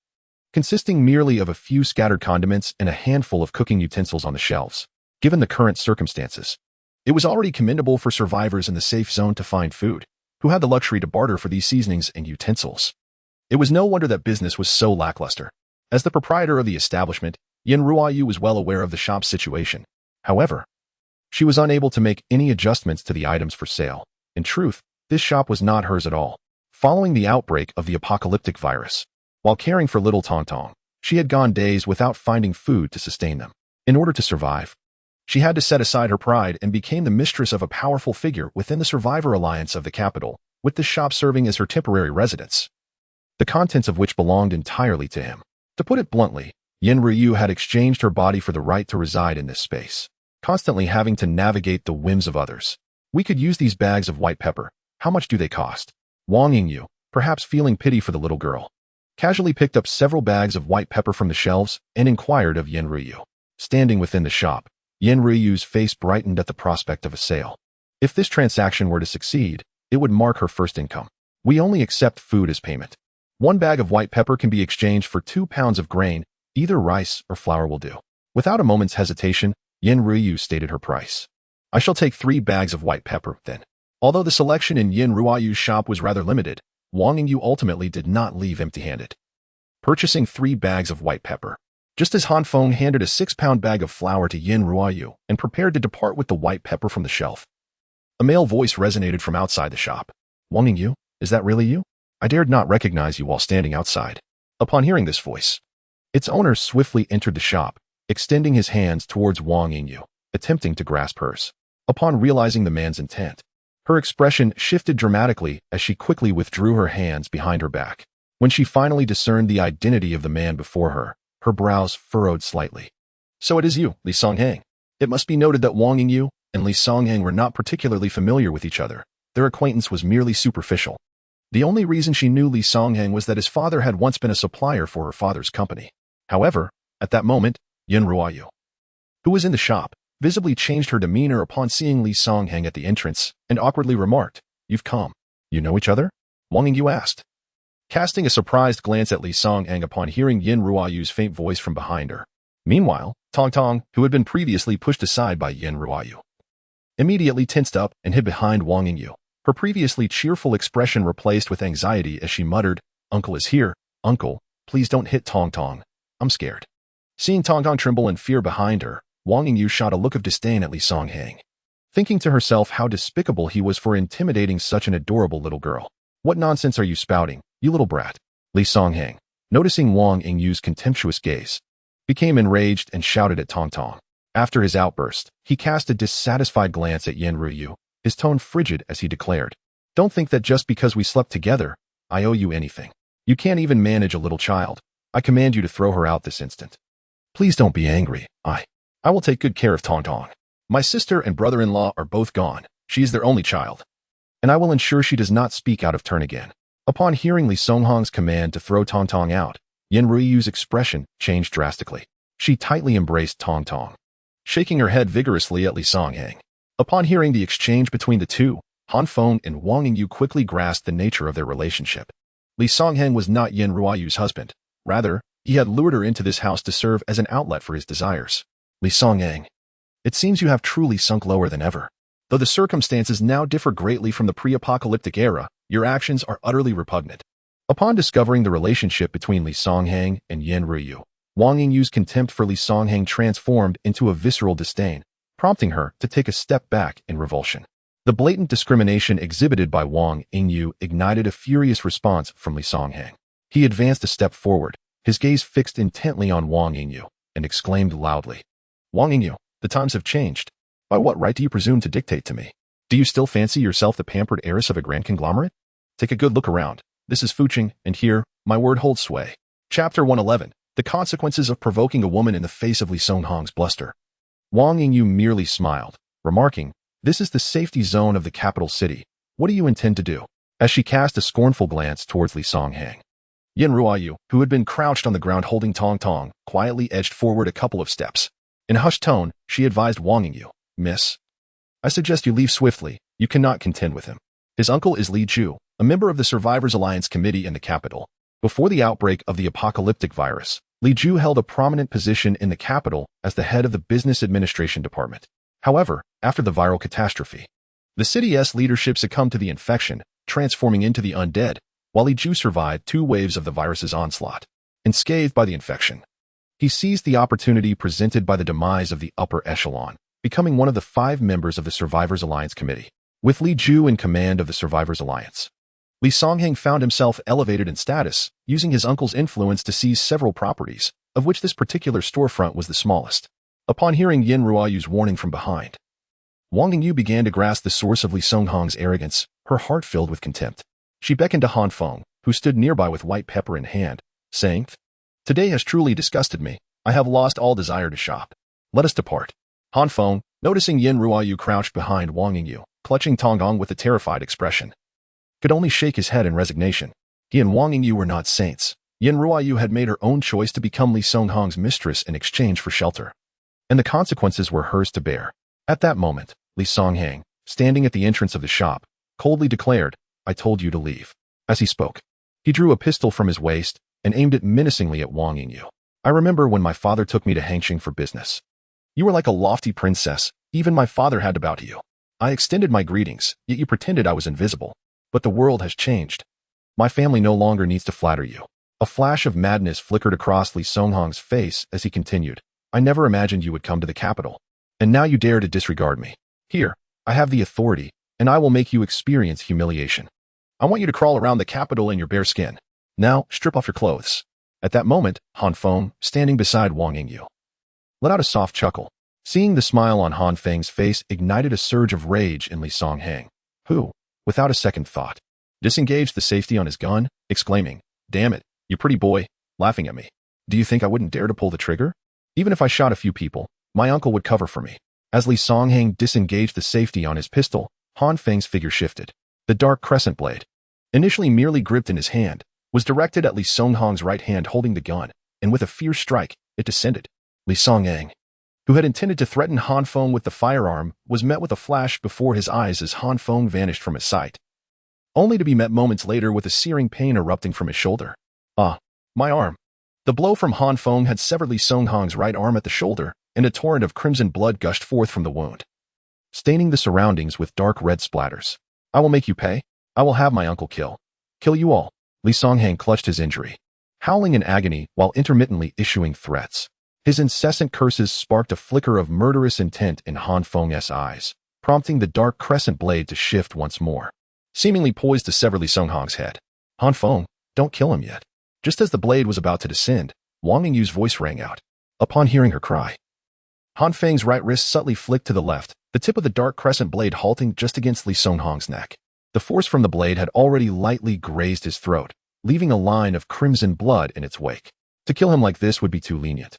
consisting merely of a few scattered condiments and a handful of cooking utensils on the shelves. Given the current circumstances, it was already commendable for survivors in the safe zone to find food, who had the luxury to barter for these seasonings and utensils. It was no wonder that business was so lackluster. As the proprietor of the establishment, Yin Ruoyu was well aware of the shop's situation. However, she was unable to make any adjustments to the items for sale. In truth, this shop was not hers at all. Following the outbreak of the apocalyptic virus, while caring for little Tong Tong, She had gone days without finding food to sustain them. In order to survive, she had to set aside her pride and became the mistress of a powerful figure within the Survivor Alliance of the capital, with the shop serving as her temporary residence, the contents of which belonged entirely to him. To put it bluntly, Yin Ryu had exchanged her body for the right to reside in this space, constantly having to navigate the whims of others. We could use these bags of white pepper. How much do they cost? Wang Yingyu, perhaps feeling pity for the little girl, casually picked up several bags of white pepper from the shelves and inquired of Yin Ryu. Standing within the shop, Yin Ryu's face brightened at the prospect of a sale. If this transaction were to succeed, it would mark her first income. We only accept food as payment. 1 bag of white pepper can be exchanged for 2 pounds of grain. Either rice or flour will do. Without a moment's hesitation, Yin Ryu stated her price. I shall take 3 bags of white pepper, then. Although the selection in Yin Ryu's shop was rather limited, Wang Yingyu ultimately did not leave empty-handed, purchasing 3 bags of white pepper. Just as Han Feng handed a 6-pound bag of flour to Yin Ryu and prepared to depart with the white pepper from the shelf, a male voice resonated from outside the shop. Wang Yingyu, is that really you? I dared not recognize you while standing outside. Upon hearing this voice, its owner swiftly entered the shop, extending his hands towards Wang Yingyu, attempting to grasp hers. Upon realizing the man's intent, her expression shifted dramatically as she quickly withdrew her hands behind her back. When she finally discerned the identity of the man before her, her brows furrowed slightly. So it is you, Li Songhang. It must be noted that Wang Yingyu and Li Songhang were not particularly familiar with each other. Their acquaintance was merely superficial. The only reason she knew Li Songhang was that his father had once been a supplier for her father's company. However, at that moment, Yin Ryu, who was in the shop, visibly changed her demeanor upon seeing Li Songhang at the entrance and awkwardly remarked, "You've come. You know each other?" Wang Yingyu asked, casting a surprised glance at Li Songhang upon hearing Yin Ryu's faint voice from behind her. Meanwhile, Tong Tong, who had been previously pushed aside by Yin Ryu, immediately tensed up and hid behind Wang Yingyu, her previously cheerful expression replaced with anxiety as she muttered, "Uncle is here. Uncle, please don't hit Tong Tong. I'm scared." Seeing Tong Tong tremble in fear behind her, Wang Yingyu shot a look of disdain at Li Songhang, thinking to herself how despicable he was for intimidating such an adorable little girl. "What nonsense are you spouting, you little brat?" Li Songhang, noticing Wang Yingyu's contemptuous gaze, became enraged and shouted at Tong Tong. After his outburst, he cast a dissatisfied glance at Yin Ryu, his tone frigid as he declared, "Don't think that just because we slept together, I owe you anything. You can't even manage a little child. I command you to throw her out this instant. Please don't be angry. I will take good care of Tong Tong. My sister and brother-in-law are both gone. She is their only child, and I will ensure she does not speak out of turn again." Upon hearing Li Songhang's command to throw Tong Tong out, Yin Ryu's expression changed drastically. She tightly embraced Tong Tong, shaking her head vigorously at Li Songhang. Upon hearing the exchange between the two, Han Feng and Wang Yingyu quickly grasped the nature of their relationship. Li Songhang was not Yin Ryu's husband. Rather, he had lured her into this house to serve as an outlet for his desires. Li Songhang, it seems you have truly sunk lower than ever. Though the circumstances now differ greatly from the pre-apocalyptic era, your actions are utterly repugnant. Upon discovering the relationship between Li Songhang and Yin Ryu, Wang Yingyu's contempt for Li Songhang transformed into a visceral disdain, prompting her to take a step back in revulsion. The blatant discrimination exhibited by Wang Yingyu ignited a furious response from Li Songhang. He advanced a step forward, his gaze fixed intently on Wang Yingyu, and exclaimed loudly, "Wang Yingyu, the times have changed. By what right do you presume to dictate to me? Do you still fancy yourself the pampered heiress of a grand conglomerate? Take a good look around. This is Fuching, and here, my word holds sway." Chapter 111, The Consequences of Provoking a Woman in the Face of Li Songhang's Bluster. Wang Yingyu merely smiled, remarking, "This is the safety zone of the capital city. What do you intend to do?" As she cast a scornful glance towards Li Songhang, Yin Ryu, who had been crouched on the ground holding Tong Tong, quietly edged forward a couple of steps. In a hushed tone, she advised Wang Yingyu, "Miss, I suggest you leave swiftly. You cannot contend with him. His uncle is Li Ju, a member of the Survivors Alliance Committee in the capital. Before the outbreak of the apocalyptic virus, Li Ju held a prominent position in the capital as the head of the Business Administration Department. However, after the viral catastrophe, the city's leadership succumbed to the infection, transforming into the undead, while Li Ju survived 2 waves of the virus's onslaught. Unscathed by the infection, he seized the opportunity presented by the demise of the upper echelon, becoming one of the 5 members of the Survivors Alliance Committee. With Li Ju in command of the Survivors Alliance, Li Songheng found himself elevated in status, using his uncle's influence to seize several properties, of which this particular storefront was the smallest. Upon hearing Yin Ruoyu's warning from behind, Wang Yingyu began to grasp the source of Li Songheng's arrogance, her heart filled with contempt. She beckoned to Han Feng, who stood nearby with white pepper in hand, saying, "Today has truly disgusted me. I have lost all desire to shop. Let us depart." Han Feng, noticing Yin Ruoyu crouched behind Wang Yingyu, clutching Tonggong with a terrified expression, could only shake his head in resignation. He and Wang Yingyu were not saints. Yin Ruoyu had made her own choice to become Li Songheng's mistress in exchange for shelter, and the consequences were hers to bear. At that moment, Li Songheng, standing at the entrance of the shop, coldly declared, "I told you to leave." As he spoke, he drew a pistol from his waist and aimed it menacingly at Wang Yingyu. "I remember when my father took me to Hangxing for business. You were like a lofty princess. Even my father had to bow to you. I extended my greetings, yet you pretended I was invisible. But the world has changed. My family no longer needs to flatter you." A flash of madness flickered across Li Songheng's face as he continued, "I never imagined you would come to the capital. And now you dare to disregard me. Here, I have the authority, and I will make you experience humiliation. I want you to crawl around the capital in your bare skin. Now, strip off your clothes." At that moment, Han Feng, standing beside Wang Yingyu, let out a soft chuckle. Seeing the smile on Han Feng's face ignited a surge of rage in Li Songheng, who, without a second thought, disengaged the safety on his gun, exclaiming, "Damn it, you pretty boy, laughing at me. Do you think I wouldn't dare to pull the trigger? Even if I shot a few people, my uncle would cover for me." As Li Songheng disengaged the safety on his pistol, Han Feng's figure shifted. The dark crescent blade, initially merely gripped in his hand, was directed at Li Songheng's right hand holding the gun, and with a fierce strike, it descended. Li Songheng, who had intended to threaten Han Feng with the firearm, was met with a flash before his eyes as Han Feng vanished from his sight, only to be met moments later with a searing pain erupting from his shoulder. "Ah, my arm." The blow from Han Feng had severed Li Songheng's right arm at the shoulder, and a torrent of crimson blood gushed forth from the wound, staining the surroundings with dark red splatters. "I will make you pay. I will have my uncle kill you all." Li Songheng clutched his injury, howling in agony while intermittently issuing threats. His incessant curses sparked a flicker of murderous intent in Han Feng's eyes, prompting the dark crescent blade to shift once more, seemingly poised to sever Li Songheng's head. "Han Feng, don't kill him yet." Just as the blade was about to descend, Wang Yingyu's voice rang out. Upon hearing her cry, Han Feng's right wrist subtly flicked to the left, the tip of the dark crescent blade halting just against Li Songheng's neck. The force from the blade had already lightly grazed his throat, leaving a line of crimson blood in its wake. To kill him like this would be too lenient,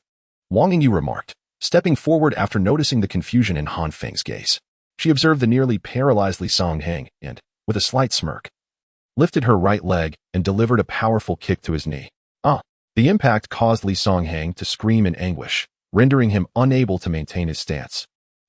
Wang Yingyu remarked, stepping forward after noticing the confusion in Han Feng's gaze. She observed the nearly paralyzed Li Songheng and, with a slight smirk, lifted her right leg and delivered a powerful kick to his knee. The impact caused Li Songheng to scream in anguish, rendering him unable to maintain his stance,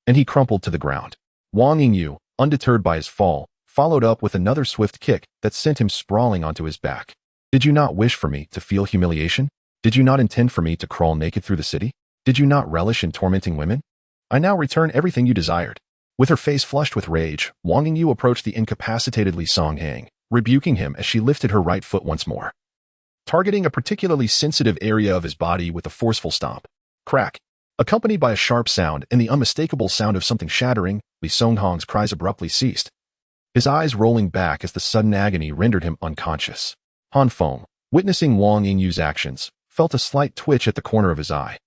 and he crumpled to the ground. Wang Yingyu, undeterred by his fall, followed up with another swift kick that sent him sprawling onto his back. "Did you not wish for me to feel humiliation? Did you not intend for me to crawl naked through the city? Did you not relish in tormenting women? I now return everything you desired." With her face flushed with rage, Wang Yingyu approached the incapacitated Li Songheng, rebuking him as she lifted her right foot once more, targeting a particularly sensitive area of his body with a forceful stomp. Crack! Accompanied by a sharp sound and the unmistakable sound of something shattering, Li Songheng's cries abruptly ceased, his eyes rolling back as the sudden agony rendered him unconscious. Han Feng, witnessing Wang Yingyu's actions, felt a slight twitch at the corner of his eye,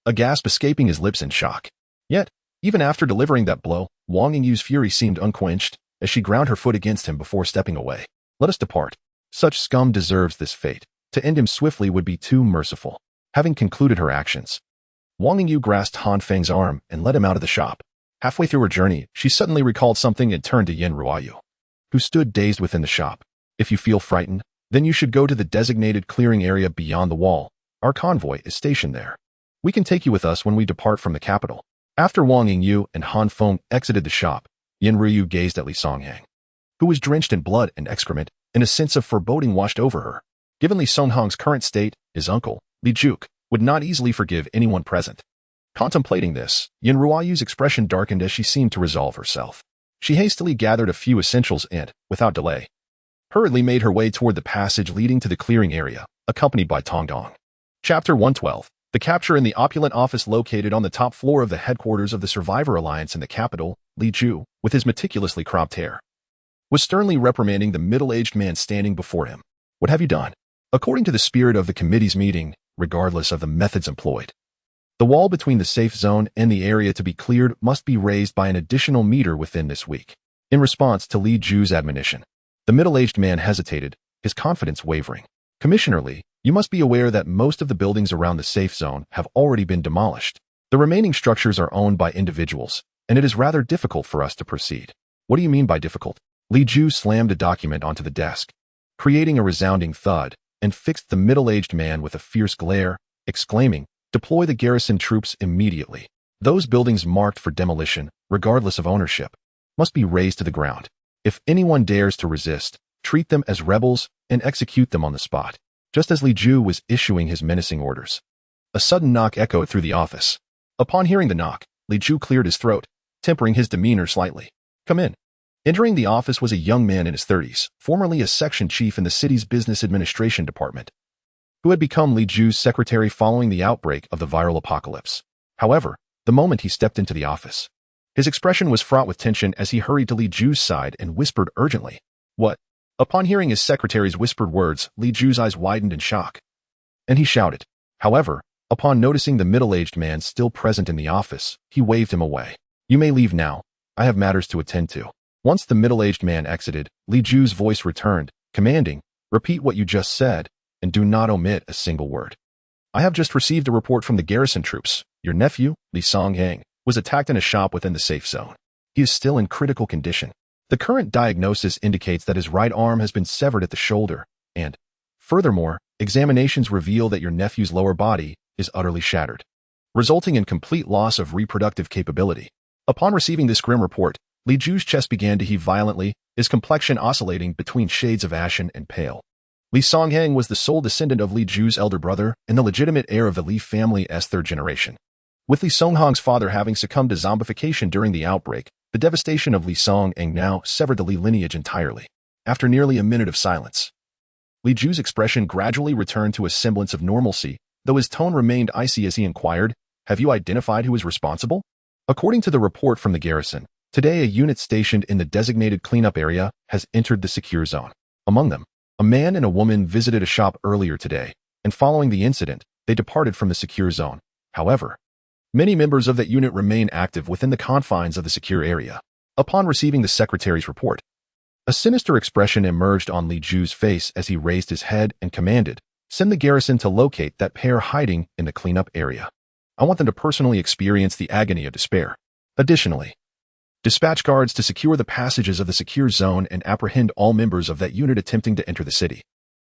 a gasp escaping his lips in shock. Yet, even after delivering that blow, Wang Yingyu's fury seemed unquenched as she ground her foot against him before stepping away. "Let us depart. Such scum deserves this fate. To end him swiftly would be too merciful." Having concluded her actions, Wang Yingyu grasped Han Feng's arm and led him out of the shop. Halfway through her journey, she suddenly recalled something and turned to Yin Ruoyu, who stood dazed within the shop. "If you feel frightened, then you should go to the designated clearing area beyond the wall. Our convoy is stationed there. We can take you with us when we depart from the capital." After Wang Yingyu and Han Feng exited the shop, Yin Ruoyu gazed at Li Songheng, who was drenched in blood and excrement, and a sense of foreboding washed over her. Given Li Songheng's current state, his uncle, Li Juk, would not easily forgive anyone present. Contemplating this, Yin Ruoyu's expression darkened as she seemed to resolve herself. She hastily gathered a few essentials and, without delay, hurriedly made her way toward the passage leading to the clearing area, accompanied by Tonggong. Chapter 112. The capture in the opulent office located on the top floor of the headquarters of the Survivor Alliance in the capital, Li Ju, with his meticulously cropped hair, was sternly reprimanding the middle-aged man standing before him. What have you done? According to the spirit of the committee's meeting, regardless of the methods employed, the wall between the safe zone and the area to be cleared must be raised by an additional meter within this week. In response to Li Ju's admonition, the middle-aged man hesitated, his confidence wavering. Commissioner Li, you must be aware that most of the buildings around the safe zone have already been demolished. The remaining structures are owned by individuals, and it is rather difficult for us to proceed. What do you mean by difficult? Li Ju slammed a document onto the desk, creating a resounding thud, and fixed the middle-aged man with a fierce glare, exclaiming, "Deploy the garrison troops immediately. Those buildings marked for demolition, regardless of ownership, must be razed to the ground. If anyone dares to resist, treat them as rebels and execute them on the spot." Just as Li Ju was issuing his menacing orders, a sudden knock echoed through the office. Upon hearing the knock, Li Ju cleared his throat, tempering his demeanor slightly. "Come in." Entering the office was a young man in his 30s, formerly a section chief in the city's business administration department, who had become Li Ju's secretary following the outbreak of the viral apocalypse. However, the moment he stepped into the office, his expression was fraught with tension as he hurried to Li Ju's side and whispered urgently, "What?" Upon hearing his secretary's whispered words, Li Ju's eyes widened in shock, and he shouted. However, upon noticing the middle-aged man still present in the office, he waved him away. "You may leave now. I have matters to attend to." Once the middle-aged man exited, Li Ju's voice returned, commanding, "Repeat what you just said, and do not omit a single word." "I have just received a report from the garrison troops. Your nephew, Li Songheng, was attacked in a shop within the safe zone. He is still in critical condition. The current diagnosis indicates that his right arm has been severed at the shoulder, and, furthermore, examinations reveal that your nephew's lower body is utterly shattered, resulting in complete loss of reproductive capability." Upon receiving this grim report, Li Ju's chest began to heave violently, his complexion oscillating between shades of ashen and pale. Li Songheng was the sole descendant of Li Ju's elder brother and the legitimate heir of the Li family's third generation. With Li Songheng's father having succumbed to zombification during the outbreak, the devastation of Li Songheng now severed the Li lineage entirely. After nearly a minute of silence, Li Ju's expression gradually returned to a semblance of normalcy, though his tone remained icy as he inquired, "Have you identified who is responsible?" According to the report from the garrison, today a unit stationed in the designated cleanup area has entered the secure zone. Among them, a man and a woman visited a shop earlier today, and following the incident, they departed from the secure zone. However, many members of that unit remain active within the confines of the secure area. Upon receiving the secretary's report, a sinister expression emerged on Li Ju's face as he raised his head and commanded, "Send the garrison to locate that pair hiding in the cleanup area. I want them to personally experience the agony of despair. Additionally, dispatch guards to secure the passages of the secure zone and apprehend all members of that unit attempting to enter the city."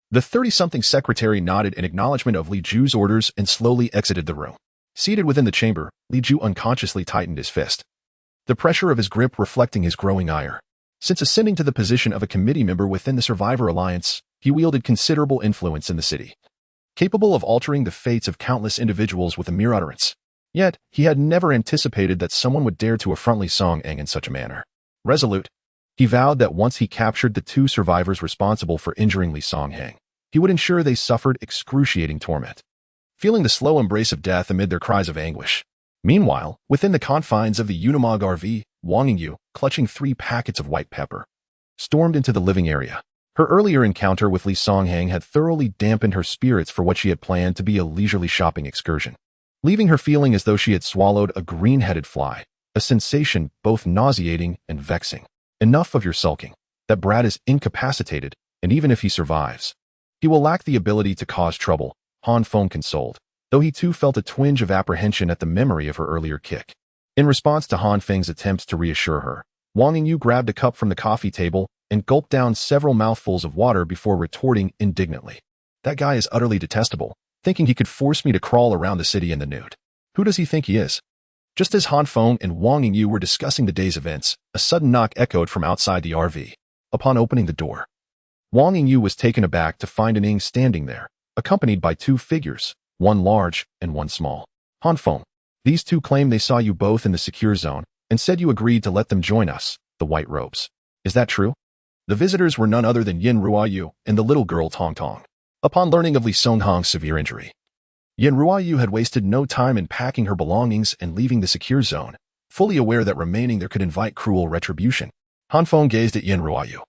The 30-something secretary nodded in acknowledgement of Li Ju's orders and slowly exited the room. Seated within the chamber, Li Ju unconsciously tightened his fist, the pressure of his grip reflecting his growing ire. Since ascending to the position of a committee member within the Survivor Alliance, he wielded considerable influence in the city, capable of altering the fates of countless individuals with a mere utterance. Yet, he had never anticipated that someone would dare to affront Li Songheng in such a manner. Resolute, he vowed that once he captured the two survivors responsible for injuring Li Songheng, he would ensure they suffered excruciating torment, feeling the slow embrace of death amid their cries of anguish. Meanwhile, within the confines of the Unimog RV, Wang Yingyu, clutching 3 packets of white pepper, stormed into the living area. Her earlier encounter with Li Songheng had thoroughly dampened her spirits for what she had planned to be a leisurely shopping excursion, leaving her feeling as though she had swallowed a green-headed fly, a sensation both nauseating and vexing. "Enough of your sulking. That brat is incapacitated, and even if he survives, he will lack the ability to cause trouble," Han Feng consoled, though he too felt a twinge of apprehension at the memory of her earlier kick. In response to Han Feng's attempts to reassure her, Wang Yingyu grabbed a cup from the coffee table and gulped down several mouthfuls of water before retorting indignantly, "That guy is utterly detestable, thinking he could force me to crawl around the city in the nude. Who does he think he is?" Just as Han Feng and Wang Yingyu were discussing the day's events, a sudden knock echoed from outside the RV. Upon opening the door, Wang Yingyu was taken aback to find an Ing standing there, accompanied by 2 figures, one large and one small. "Han Feng, these 2 claim they saw you both in the secure zone and said you agreed to let them join us, the white robes. Is that true?" The visitors were none other than Yin Ruoyu and the little girl Tong Tong. Upon learning of Li Songheng's severe injury, Yin Ruoyu had wasted no time in packing her belongings and leaving the secure zone, fully aware that remaining there could invite cruel retribution. Han Feng gazed at Yin Ruoyu,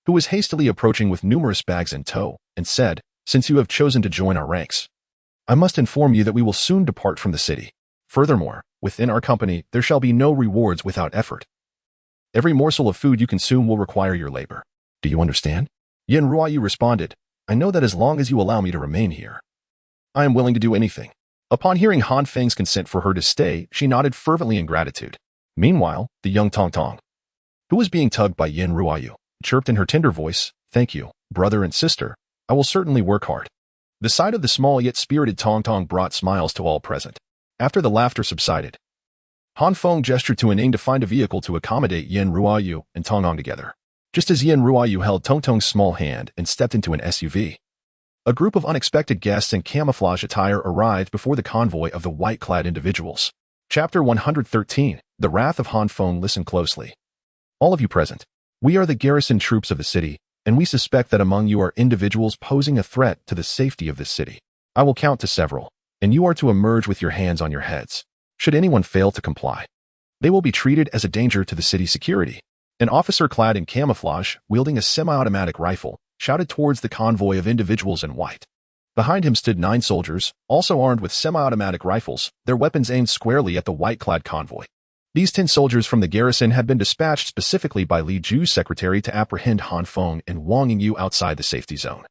who was hastily approaching with numerous bags in tow, and said, "Since you have chosen to join our ranks, I must inform you that we will soon depart from the city. Furthermore, within our company there shall be no rewards without effort. Every morsel of food you consume will require your labor. Do you understand?" Yin Ruoyu responded, "I know that as long as you allow me to remain here, I am willing to do anything." Upon hearing Han Feng's consent for her to stay, she nodded fervently in gratitude. Meanwhile, the young Tong Tong, who was being tugged by Yin Ruoyu, chirped in her tender voice, "Thank you, brother and sister. I will certainly work hard." The sight of the small yet spirited Tong Tong brought smiles to all present. After the laughter subsided, Han Feng gestured to Ning to find a vehicle to accommodate Yin Ruoyu and Tong Tong together. Just as Yin Ruoyu held Tong Tong's small hand and stepped into an SUV, a group of unexpected guests in camouflage attire arrived before the convoy of the white-clad individuals. Chapter 113, The Wrath of Han Feng. Listen closely. All of you present, we are the garrison troops of the city, and we suspect that among you are individuals posing a threat to the safety of this city. I will count to several, and you are to emerge with your hands on your heads. Should anyone fail to comply, they will be treated as a danger to the city's security. An officer clad in camouflage, wielding a semi-automatic rifle, shouted towards the convoy of individuals in white. Behind him stood 9 soldiers, also armed with semi-automatic rifles, their weapons aimed squarely at the white-clad convoy. These 10 soldiers from the garrison had been dispatched specifically by Li Ju's secretary to apprehend Han Feng and Wang Yingyu outside the safety zone,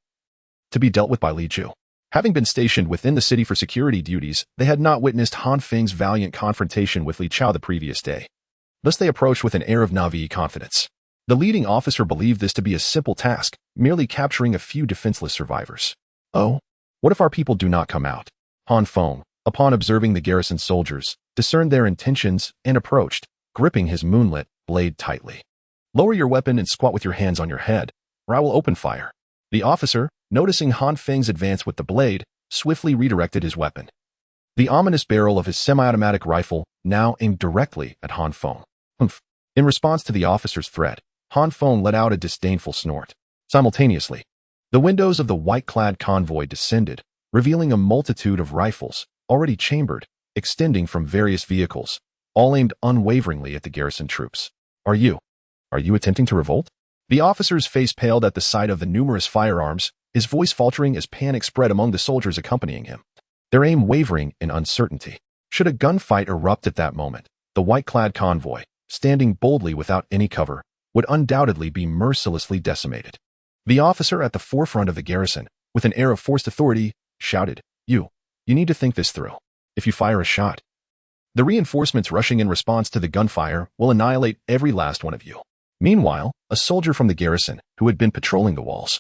to be dealt with by Li Ju. Having been stationed within the city for security duties, they had not witnessed Han Feng's valiant confrontation with Li Chao the previous day. Thus they approached with an air of naive confidence. The leading officer believed this to be a simple task, merely capturing a few defenseless survivors. "Oh, what if our people do not come out?" Han Feng, upon observing the garrison soldiers, discerned their intentions and approached, gripping his moonlit blade tightly. "Lower your weapon and squat with your hands on your head, or I will open fire." The officer, noticing Han Feng's advance with the blade, swiftly redirected his weapon. The ominous barrel of his semi-automatic rifle now aimed directly at Han Feng. "Humph." In response to the officer's threat, Han Feng let out a disdainful snort. Simultaneously, the windows of the white-clad convoy descended, revealing a multitude of rifles, already chambered, extending from various vehicles, all aimed unwaveringly at the garrison troops. Are you attempting to revolt?" The officer's face paled at the sight of the numerous firearms, his voice faltering as panic spread among the soldiers accompanying him, their aim wavering in uncertainty. Should a gunfight erupt at that moment, the white-clad convoy, standing boldly without any cover, would undoubtedly be mercilessly decimated. The officer at the forefront of the garrison, with an air of forced authority, shouted, You need to think this through. If you fire a shot, the reinforcements rushing in response to the gunfire will annihilate every last one of you." Meanwhile, a soldier from the garrison, who had been patrolling the walls,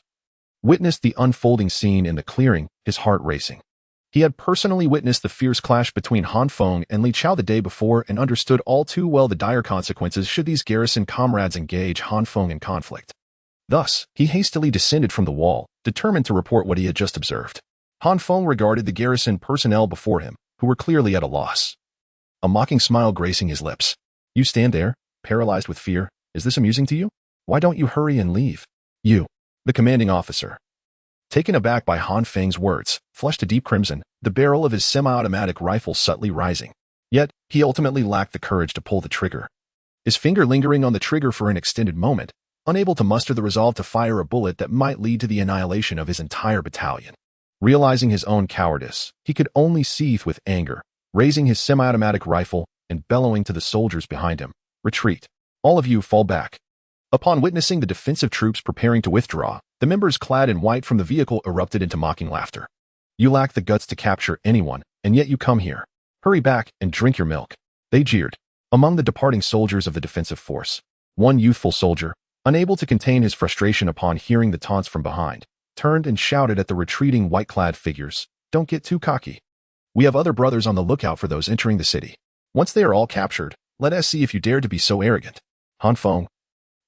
witnessed the unfolding scene in the clearing, his heart racing. He had personally witnessed the fierce clash between Han Feng and Li Chao the day before and understood all too well the dire consequences should these garrison comrades engage Han Feng in conflict. Thus, he hastily descended from the wall, determined to report what he had just observed. Han Feng regarded the garrison personnel before him, who were clearly at a loss, a mocking smile gracing his lips. "You stand there, paralyzed with fear. Is this amusing to you? Why don't you hurry and leave?" You, the commanding officer, taken aback by Han Feng's words, flushed a deep crimson, the barrel of his semi-automatic rifle subtly rising. Yet, he ultimately lacked the courage to pull the trigger. His finger lingering on the trigger for an extended moment, unable to muster the resolve to fire a bullet that might lead to the annihilation of his entire battalion. Realizing his own cowardice, he could only seethe with anger, raising his semi-automatic rifle and bellowing to the soldiers behind him, "Retreat. All of you fall back." Upon witnessing the defensive troops preparing to withdraw, the members clad in white from the vehicle erupted into mocking laughter. "You lack the guts to capture anyone, and yet you come here. Hurry back and drink your milk," they jeered. Among the departing soldiers of the defensive force, one youthful soldier, unable to contain his frustration upon hearing the taunts from behind, turned and shouted at the retreating white-clad figures, "Don't get too cocky. We have other brothers on the lookout for those entering the city. Once they are all captured, let us see if you dare to be so arrogant." Han Feng,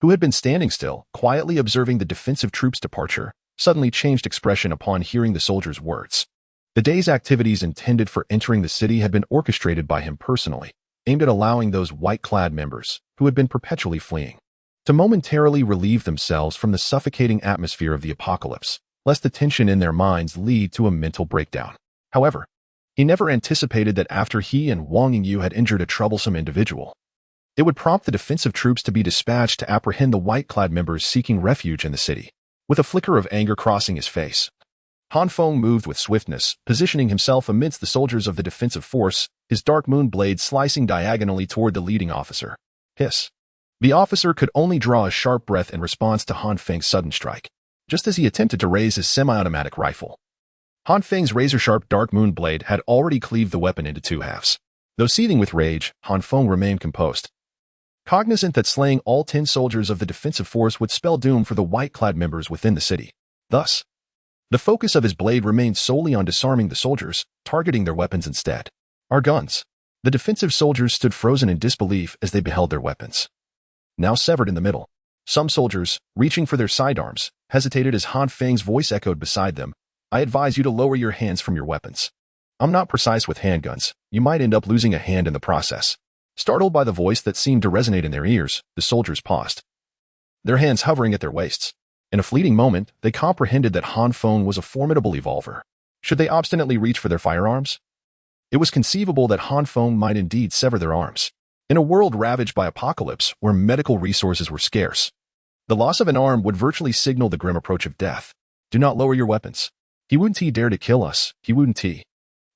who had been standing still, quietly observing the defensive troops' departure, suddenly changed expression upon hearing the soldiers' words. The day's activities intended for entering the city had been orchestrated by him personally, aimed at allowing those white-clad members, who had been perpetually fleeing, to momentarily relieve themselves from the suffocating atmosphere of the apocalypse, lest the tension in their minds lead to a mental breakdown. However, he never anticipated that after he and Wang Yingyu had injured a troublesome individual, It would prompt the defensive troops to be dispatched to apprehend the white-clad members seeking refuge in the city. With a flicker of anger crossing his face, Han Feng moved with swiftness, positioning himself amidst the soldiers of the defensive force, his dark moon blade slicing diagonally toward the leading officer. Hiss. The officer could only draw a sharp breath in response to Han Feng's sudden strike, just as he attempted to raise his semi-automatic rifle. Han Feng's razor-sharp dark moon blade had already cleaved the weapon into two halves. Though seething with rage, Han Feng remained composed, cognizant that slaying all 10 soldiers of the defensive force would spell doom for the white-clad members within the city. Thus, the focus of his blade remained solely on disarming the soldiers, targeting their weapons instead. Our guns. The defensive soldiers stood frozen in disbelief as they beheld their weapons now severed in the middle. Some soldiers, reaching for their sidearms, hesitated as Han Feng's voice echoed beside them. I advise you to lower your hands from your weapons. I'm not precise with handguns. You might end up losing a hand in the process. Startled by the voice that seemed to resonate in their ears, the soldiers paused, their hands hovering at their waists. In a fleeting moment, they comprehended that Han Feng was a formidable evolver. Should they obstinately reach for their firearms? It was conceivable that Han Feng might indeed sever their arms. In a world ravaged by apocalypse where medical resources were scarce, the loss of an arm would virtually signal the grim approach of death. Do not lower your weapons. He wouldn't dare to kill us. He wouldn't.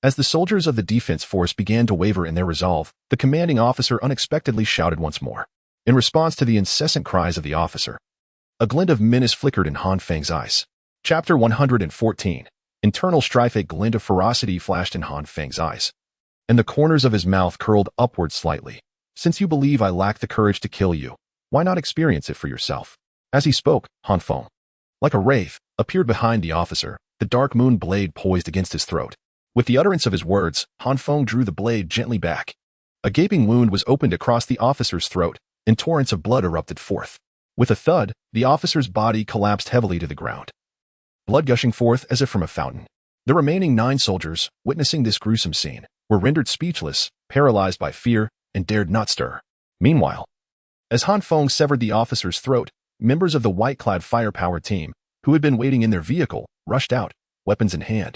As the soldiers of the defense force began to waver in their resolve, the commanding officer unexpectedly shouted once more. In response to the incessant cries of the officer, a glint of menace flickered in Han Feng's eyes. Chapter 114. Internal strife. A glint of ferocity flashed in Han Feng's eyes, and the corners of his mouth curled upward slightly. Since you believe I lack the courage to kill you, why not experience it for yourself? As he spoke, Han Feng, like a wraith, appeared behind the officer, the dark moon blade poised against his throat. With the utterance of his words, Han Feng drew the blade gently back. A gaping wound was opened across the officer's throat, and torrents of blood erupted forth. With a thud, the officer's body collapsed heavily to the ground, blood gushing forth as if from a fountain. The remaining 9 soldiers, witnessing this gruesome scene, were rendered speechless, paralyzed by fear, and dared not stir. Meanwhile, as Han Feng severed the officer's throat, members of the white-clad firepower team, who had been waiting in their vehicle, rushed out, weapons in hand.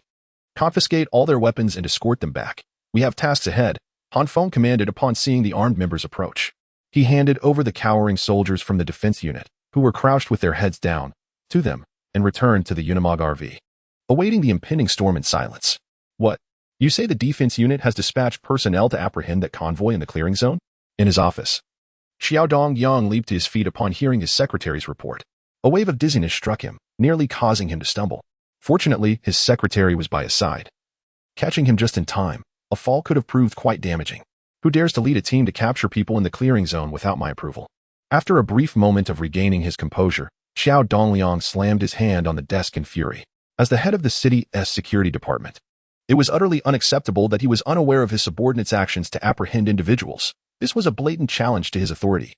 Confiscate all their weapons and escort them back. We have tasks ahead, Han Feng commanded upon seeing the armed members approach. He handed over the cowering soldiers from the defense unit, who were crouched with their heads down, to them, and returned to the Unimog RV, awaiting the impending storm in silence. What? You say the defense unit has dispatched personnel to apprehend that convoy in the clearing zone? In his office, Xiaodong Yang leaped to his feet upon hearing his secretary's report. A wave of dizziness struck him, nearly causing him to stumble. Fortunately, his secretary was by his side, catching him just in time. A fall could have proved quite damaging. Who dares to lead a team to capture people in the clearing zone without my approval? After a brief moment of regaining his composure, Xiao Dongliang slammed his hand on the desk in fury. As the head of the city's security department, it was utterly unacceptable that he was unaware of his subordinates' actions to apprehend individuals. This was a blatant challenge to his authority.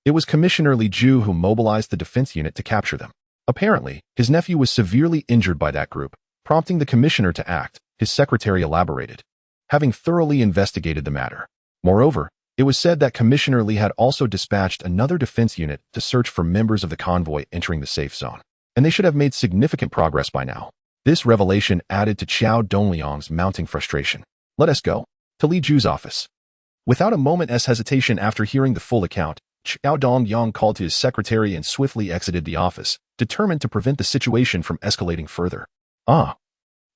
It was Commissioner Li Ju who mobilized the defense unit to capture them. Apparently, his nephew was severely injured by that group, prompting the commissioner to act, his secretary elaborated, having thoroughly investigated the matter. Moreover, it was said that Commissioner Li had also dispatched another defense unit to search for members of the convoy entering the safe zone, and they should have made significant progress by now. This revelation added to Xiao Dongliang's mounting frustration. Let us go to Li Ju's office. Without a moment's hesitation after hearing the full account, Xiao Dongliang called to his secretary and swiftly exited the office, determined to prevent the situation from escalating further. Ah,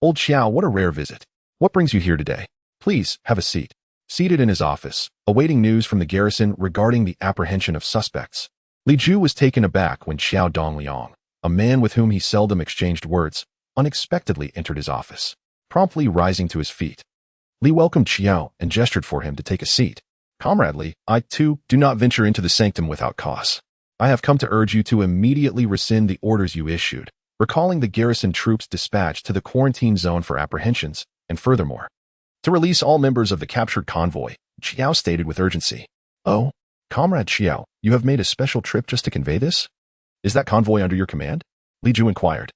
old Xiao, what a rare visit. What brings you here today? Please, have a seat. Seated in his office, awaiting news from the garrison regarding the apprehension of suspects, Li Ju was taken aback when Xiao Dongliang, a man with whom he seldom exchanged words, unexpectedly entered his office. Promptly rising to his feet, Li welcomed Xiao and gestured for him to take a seat. Comrade Li, I, too, do not venture into the sanctum without cause. I have come to urge you to immediately rescind the orders you issued, recalling the garrison troops dispatched to the quarantine zone for apprehensions, and furthermore, to release all members of the captured convoy, Xiao stated with urgency. Oh, Comrade Xiao, you have made a special trip just to convey this? Is that convoy under your command? Li Ju inquired,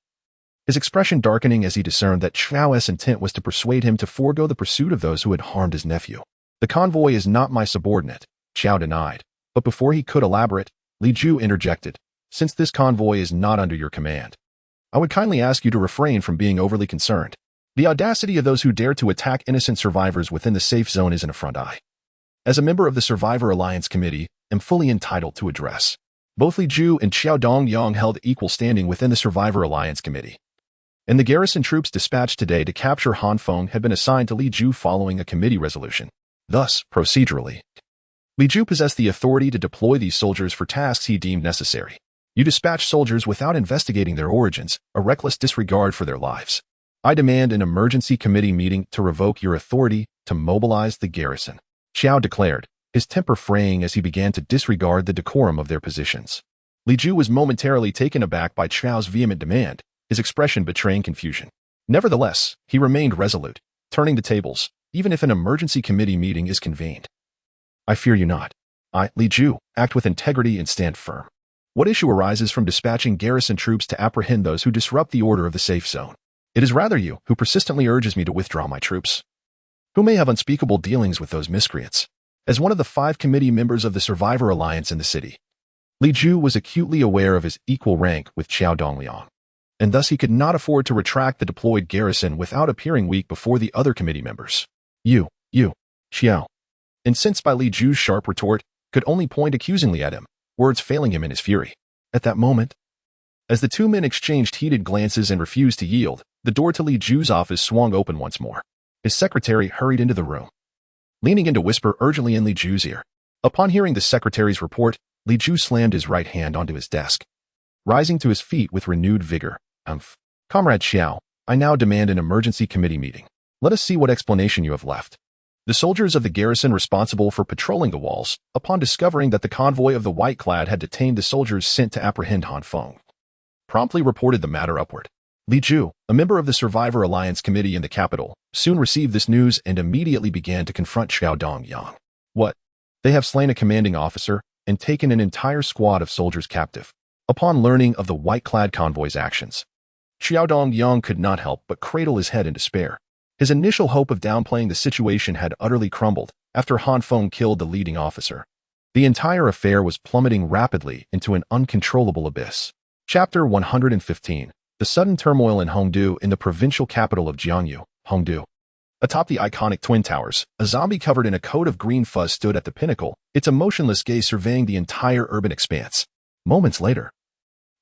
his expression darkening as he discerned that Xiao's intent was to persuade him to forego the pursuit of those who had harmed his nephew. The convoy is not my subordinate, Xiao denied, but before he could elaborate, Li Ju interjected. Since this convoy is not under your command, I would kindly ask you to refrain from being overly concerned. The audacity of those who dare to attack innocent survivors within the safe zone is an affront. As a member of the Survivor Alliance Committee, am fully entitled to address. Both Li Ju and Xiao Dongyang held equal standing within the Survivor Alliance Committee. And the garrison troops dispatched today to capture Han Feng had been assigned to Li Ju following a committee resolution. Thus, procedurally, Li Ju possessed the authority to deploy these soldiers for tasks he deemed necessary. You dispatch soldiers without investigating their origins, a reckless disregard for their lives. I demand an emergency committee meeting to revoke your authority to mobilize the garrison, Xiao declared, his temper fraying as he began to disregard the decorum of their positions. Li Ju was momentarily taken aback by Xiao's vehement demand, his expression betraying confusion. Nevertheless, he remained resolute, turning the tables, even if an emergency committee meeting is convened. I fear you not. I, Li Ju, act with integrity and stand firm. What issue arises from dispatching garrison troops to apprehend those who disrupt the order of the safe zone? It is rather you who persistently urges me to withdraw my troops. Who may have unspeakable dealings with those miscreants? As one of the 5 committee members of the Survivor Alliance in the city, Li Ju was acutely aware of his equal rank with Xiao Dongliang, and thus he could not afford to retract the deployed garrison without appearing weak before the other committee members. You, Xiao. Incensed by Li Ju's sharp retort, could only point accusingly at him, words failing him in his fury. At that moment, as the 2 men exchanged heated glances and refused to yield, the door to Li Ju's office swung open once more. His secretary hurried into the room, leaning in to whisper urgently in Li Ju's ear. Upon hearing the secretary's report, Li Ju slammed his right hand onto his desk, rising to his feet with renewed vigor. Comrade Xiao, I now demand an emergency committee meeting. Let us see what explanation you have left. The soldiers of the garrison responsible for patrolling the walls, upon discovering that the convoy of the white-clad had detained the soldiers sent to apprehend Han Feng, promptly reported the matter upward. Li Ju, a member of the Survivor Alliance Committee in the capital, soon received this news and immediately began to confront Xiao Dongyang. What? They have slain a commanding officer and taken an entire squad of soldiers captive. Upon learning of the white-clad convoy's actions, Xiao Dongyang could not help but cradle his head in despair. His initial hope of downplaying the situation had utterly crumbled after Han Feng killed the leading officer. The entire affair was plummeting rapidly into an uncontrollable abyss. Chapter 115. The sudden turmoil in Hongdu, in the provincial capital of Jiangyu, Hongdu. Atop the iconic Twin Towers, a zombie covered in a coat of green fuzz stood at the pinnacle, its emotionless gaze surveying the entire urban expanse. Moments later,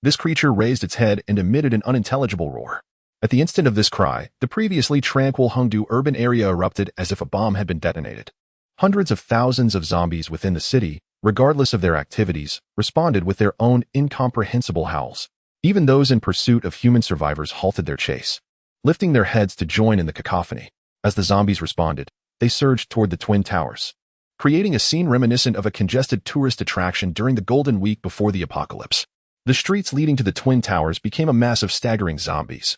this creature raised its head and emitted an unintelligible roar. At the instant of this cry, the previously tranquil Hongdu urban area erupted as if a bomb had been detonated. Hundreds of thousands of zombies within the city, regardless of their activities, responded with their own incomprehensible howls. Even those in pursuit of human survivors halted their chase, lifting their heads to join in the cacophony. As the zombies responded, they surged toward the Twin Towers, creating a scene reminiscent of a congested tourist attraction during the Golden Week before the apocalypse. The streets leading to the Twin Towers became a mass of staggering zombies,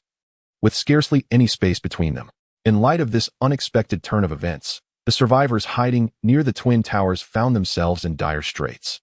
with scarcely any space between them. In light of this unexpected turn of events, the survivors hiding near the Twin Towers found themselves in dire straits.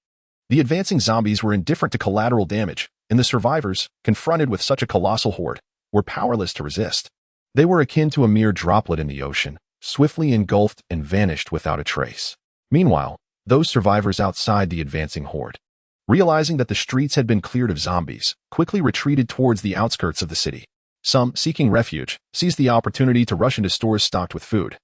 The advancing zombies were indifferent to collateral damage, and the survivors, confronted with such a colossal horde, were powerless to resist. They were akin to a mere droplet in the ocean, swiftly engulfed and vanished without a trace. Meanwhile, those survivors outside the advancing horde, realizing that the streets had been cleared of zombies, quickly retreated towards the outskirts of the city. Some, seeking refuge, seized the opportunity to rush into stores stocked with food,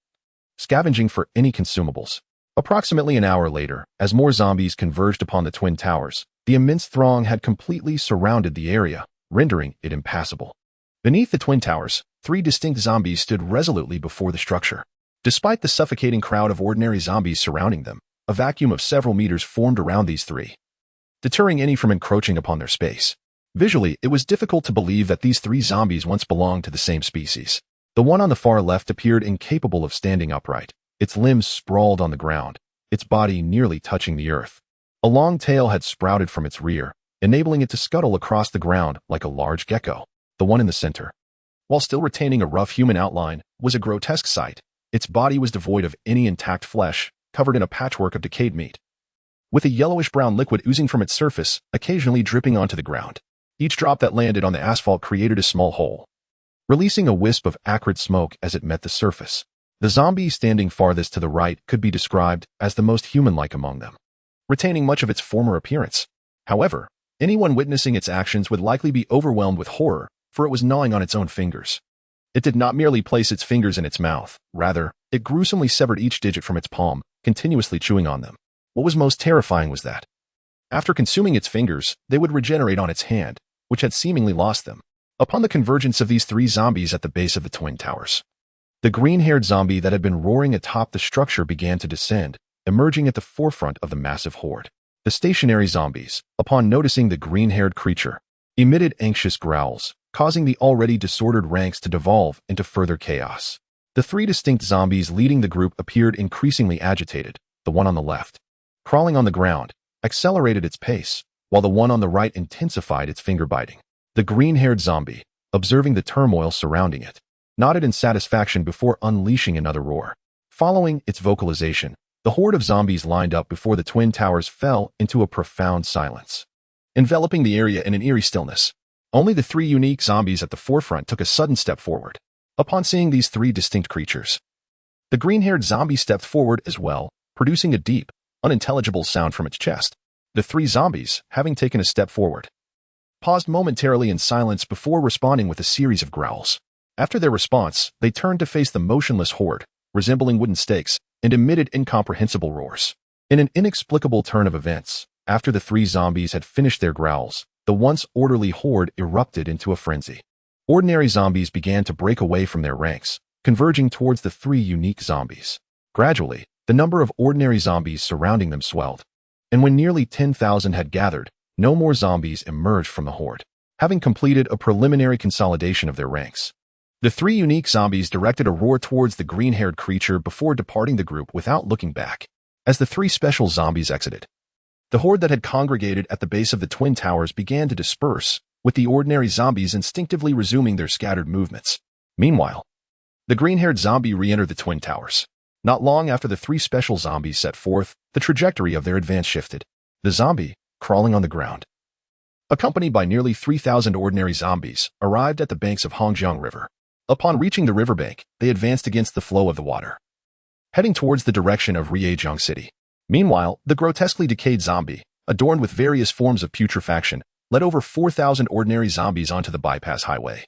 scavenging for any consumables. Approximately an hour later, as more zombies converged upon the Twin Towers, the immense throng had completely surrounded the area, rendering it impassable. Beneath the Twin Towers, 3 distinct zombies stood resolutely before the structure. Despite the suffocating crowd of ordinary zombies surrounding them, a vacuum of several meters formed around these 3, deterring any from encroaching upon their space. Visually, it was difficult to believe that these 3 zombies once belonged to the same species. The one on the far left appeared incapable of standing upright, its limbs sprawled on the ground, its body nearly touching the earth. A long tail had sprouted from its rear, enabling it to scuttle across the ground like a large gecko. The one in the center, while still retaining a rough human outline, was a grotesque sight. Its body was devoid of any intact flesh, covered in a patchwork of decayed meat, with a yellowish-brown liquid oozing from its surface, occasionally dripping onto the ground. Each drop that landed on the asphalt created a small hole, releasing a wisp of acrid smoke as it met the surface. The zombie standing farthest to the right could be described as the most human-like among them, retaining much of its former appearance. However, anyone witnessing its actions would likely be overwhelmed with horror, for it was gnawing on its own fingers. It did not merely place its fingers in its mouth, rather, it gruesomely severed each digit from its palm, continuously chewing on them. What was most terrifying was that, after consuming its fingers, they would regenerate on its hand, which had seemingly lost them. Upon the convergence of these three zombies at the base of the Twin Towers, the green-haired zombie that had been roaring atop the structure began to descend, emerging at the forefront of the massive horde. The stationary zombies, upon noticing the green-haired creature, emitted anxious growls, causing the already disordered ranks to devolve into further chaos. The three distinct zombies leading the group appeared increasingly agitated. The one on the left, crawling on the ground, accelerated its pace, while the one on the right intensified its finger-biting. The green-haired zombie, observing the turmoil surrounding it, nodded in satisfaction before unleashing another roar. Following its vocalization, the horde of zombies lined up before the Twin Towers fell into a profound silence, enveloping the area in an eerie stillness. Only the three unique zombies at the forefront took a sudden step forward. Upon seeing these three distinct creatures, the green-haired zombie stepped forward as well, producing a deep, unintelligible sound from its chest. The three zombies, having taken a step forward, paused momentarily in silence before responding with a series of growls. After their response, they turned to face the motionless horde, resembling wooden stakes, and emitted incomprehensible roars. In an inexplicable turn of events, after the three zombies had finished their growls, the once orderly horde erupted into a frenzy. Ordinary zombies began to break away from their ranks, converging towards the three unique zombies. Gradually, the number of ordinary zombies surrounding them swelled, and when nearly 10,000 had gathered, no more zombies emerged from the horde, having completed a preliminary consolidation of their ranks. The three unique zombies directed a roar towards the green-haired creature before departing the group without looking back. As the three special zombies exited, the horde that had congregated at the base of the Twin Towers began to disperse, with the ordinary zombies instinctively resuming their scattered movements. Meanwhile, the green-haired zombie re-entered the Twin Towers. Not long after the three special zombies set forth, the trajectory of their advance shifted. The zombie, crawling on the ground, accompanied by nearly 3,000 ordinary zombies, arrived at the banks of Hongjiang River. Upon reaching the riverbank, they advanced against the flow of the water, heading towards the direction of Riejiang City. Meanwhile, the grotesquely decayed zombie, adorned with various forms of putrefaction, led over 4,000 ordinary zombies onto the bypass highway,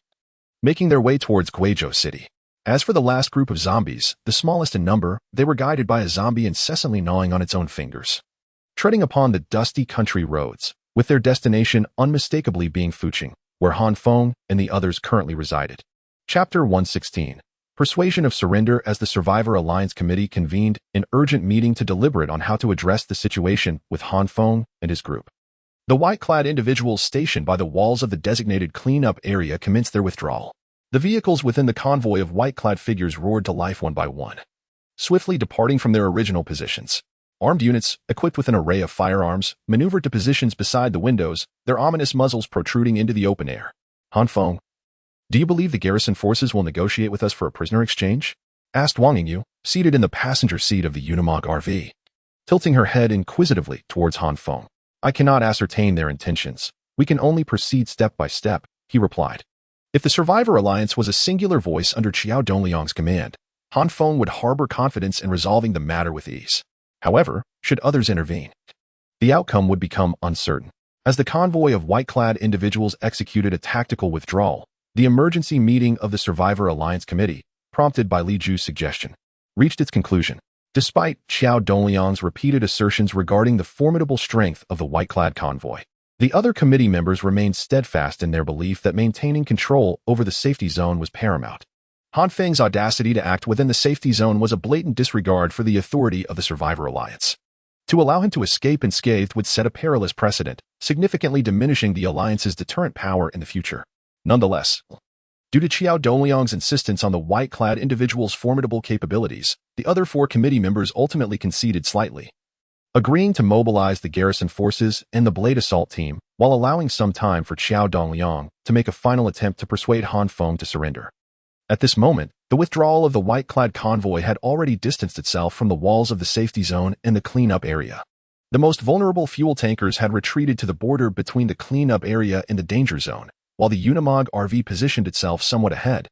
making their way towards Guizhou City. As for the last group of zombies, the smallest in number, they were guided by a zombie incessantly gnawing on its own fingers, treading upon the dusty country roads, with their destination unmistakably being Fuqing, where Han Feng and the others currently resided. Chapter 116. Persuasion of Surrender. As the Survivor Alliance Committee convened an urgent meeting to deliberate on how to address the situation with Han Feng and his group, the white-clad individuals stationed by the walls of the designated cleanup area commenced their withdrawal. The vehicles within the convoy of white-clad figures roared to life one by one, swiftly departing from their original positions. Armed units, equipped with an array of firearms, maneuvered to positions beside the windows, their ominous muzzles protruding into the open air. Han Feng, do you believe the garrison forces will negotiate with us for a prisoner exchange? Asked Wang Yingyu, seated in the passenger seat of the Unimog RV, tilting her head inquisitively towards Han Feng. I cannot ascertain their intentions. We can only proceed step by step, he replied. If the Survivor Alliance was a singular voice under Qiao Dongliang's command, Han Feng would harbor confidence in resolving the matter with ease. However, should others intervene, the outcome would become uncertain. As the convoy of white-clad individuals executed a tactical withdrawal, the emergency meeting of the Survivor Alliance Committee, prompted by Li Ju's suggestion, reached its conclusion. Despite Qiao Dongliang's repeated assertions regarding the formidable strength of the white-clad convoy, the other committee members remained steadfast in their belief that maintaining control over the safety zone was paramount. Han Feng's audacity to act within the safety zone was a blatant disregard for the authority of the Survivor Alliance. To allow him to escape unscathed would set a perilous precedent, significantly diminishing the Alliance's deterrent power in the future. Nonetheless, due to Qiao Dongliang's insistence on the white-clad individual's formidable capabilities, the other four committee members ultimately conceded slightly, agreeing to mobilize the garrison forces and the Blade Assault team, while allowing some time for Qiao Dongliang to make a final attempt to persuade Han Feng to surrender. At this moment, the withdrawal of the white-clad convoy had already distanced itself from the walls of the safety zone and the cleanup area. The most vulnerable fuel tankers had retreated to the border between the cleanup area and the danger zone, while the Unimog RV positioned itself somewhat ahead,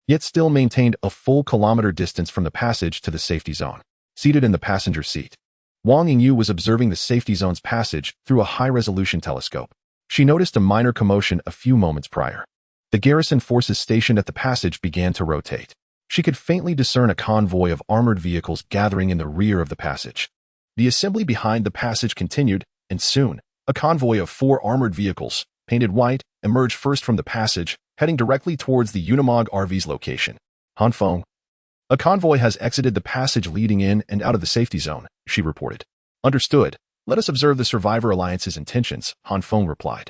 yet still maintained a full kilometer distance from the passage to the safety zone. Seated in the passenger seat, Wang Yingyu was observing the safety zone's passage through a high-resolution telescope. She noticed a minor commotion a few moments prior. The garrison forces stationed at the passage began to rotate. She could faintly discern a convoy of armored vehicles gathering in the rear of the passage. The assembly behind the passage continued, and soon, a convoy of 4 armored vehicles, painted white, emerged first from the passage, heading directly towards the Unimog RV's location. Han Feng. A convoy has exited the passage leading in and out of the safety zone, she reported. Understood. Let us observe the Survivor Alliance's intentions, Han Feng replied.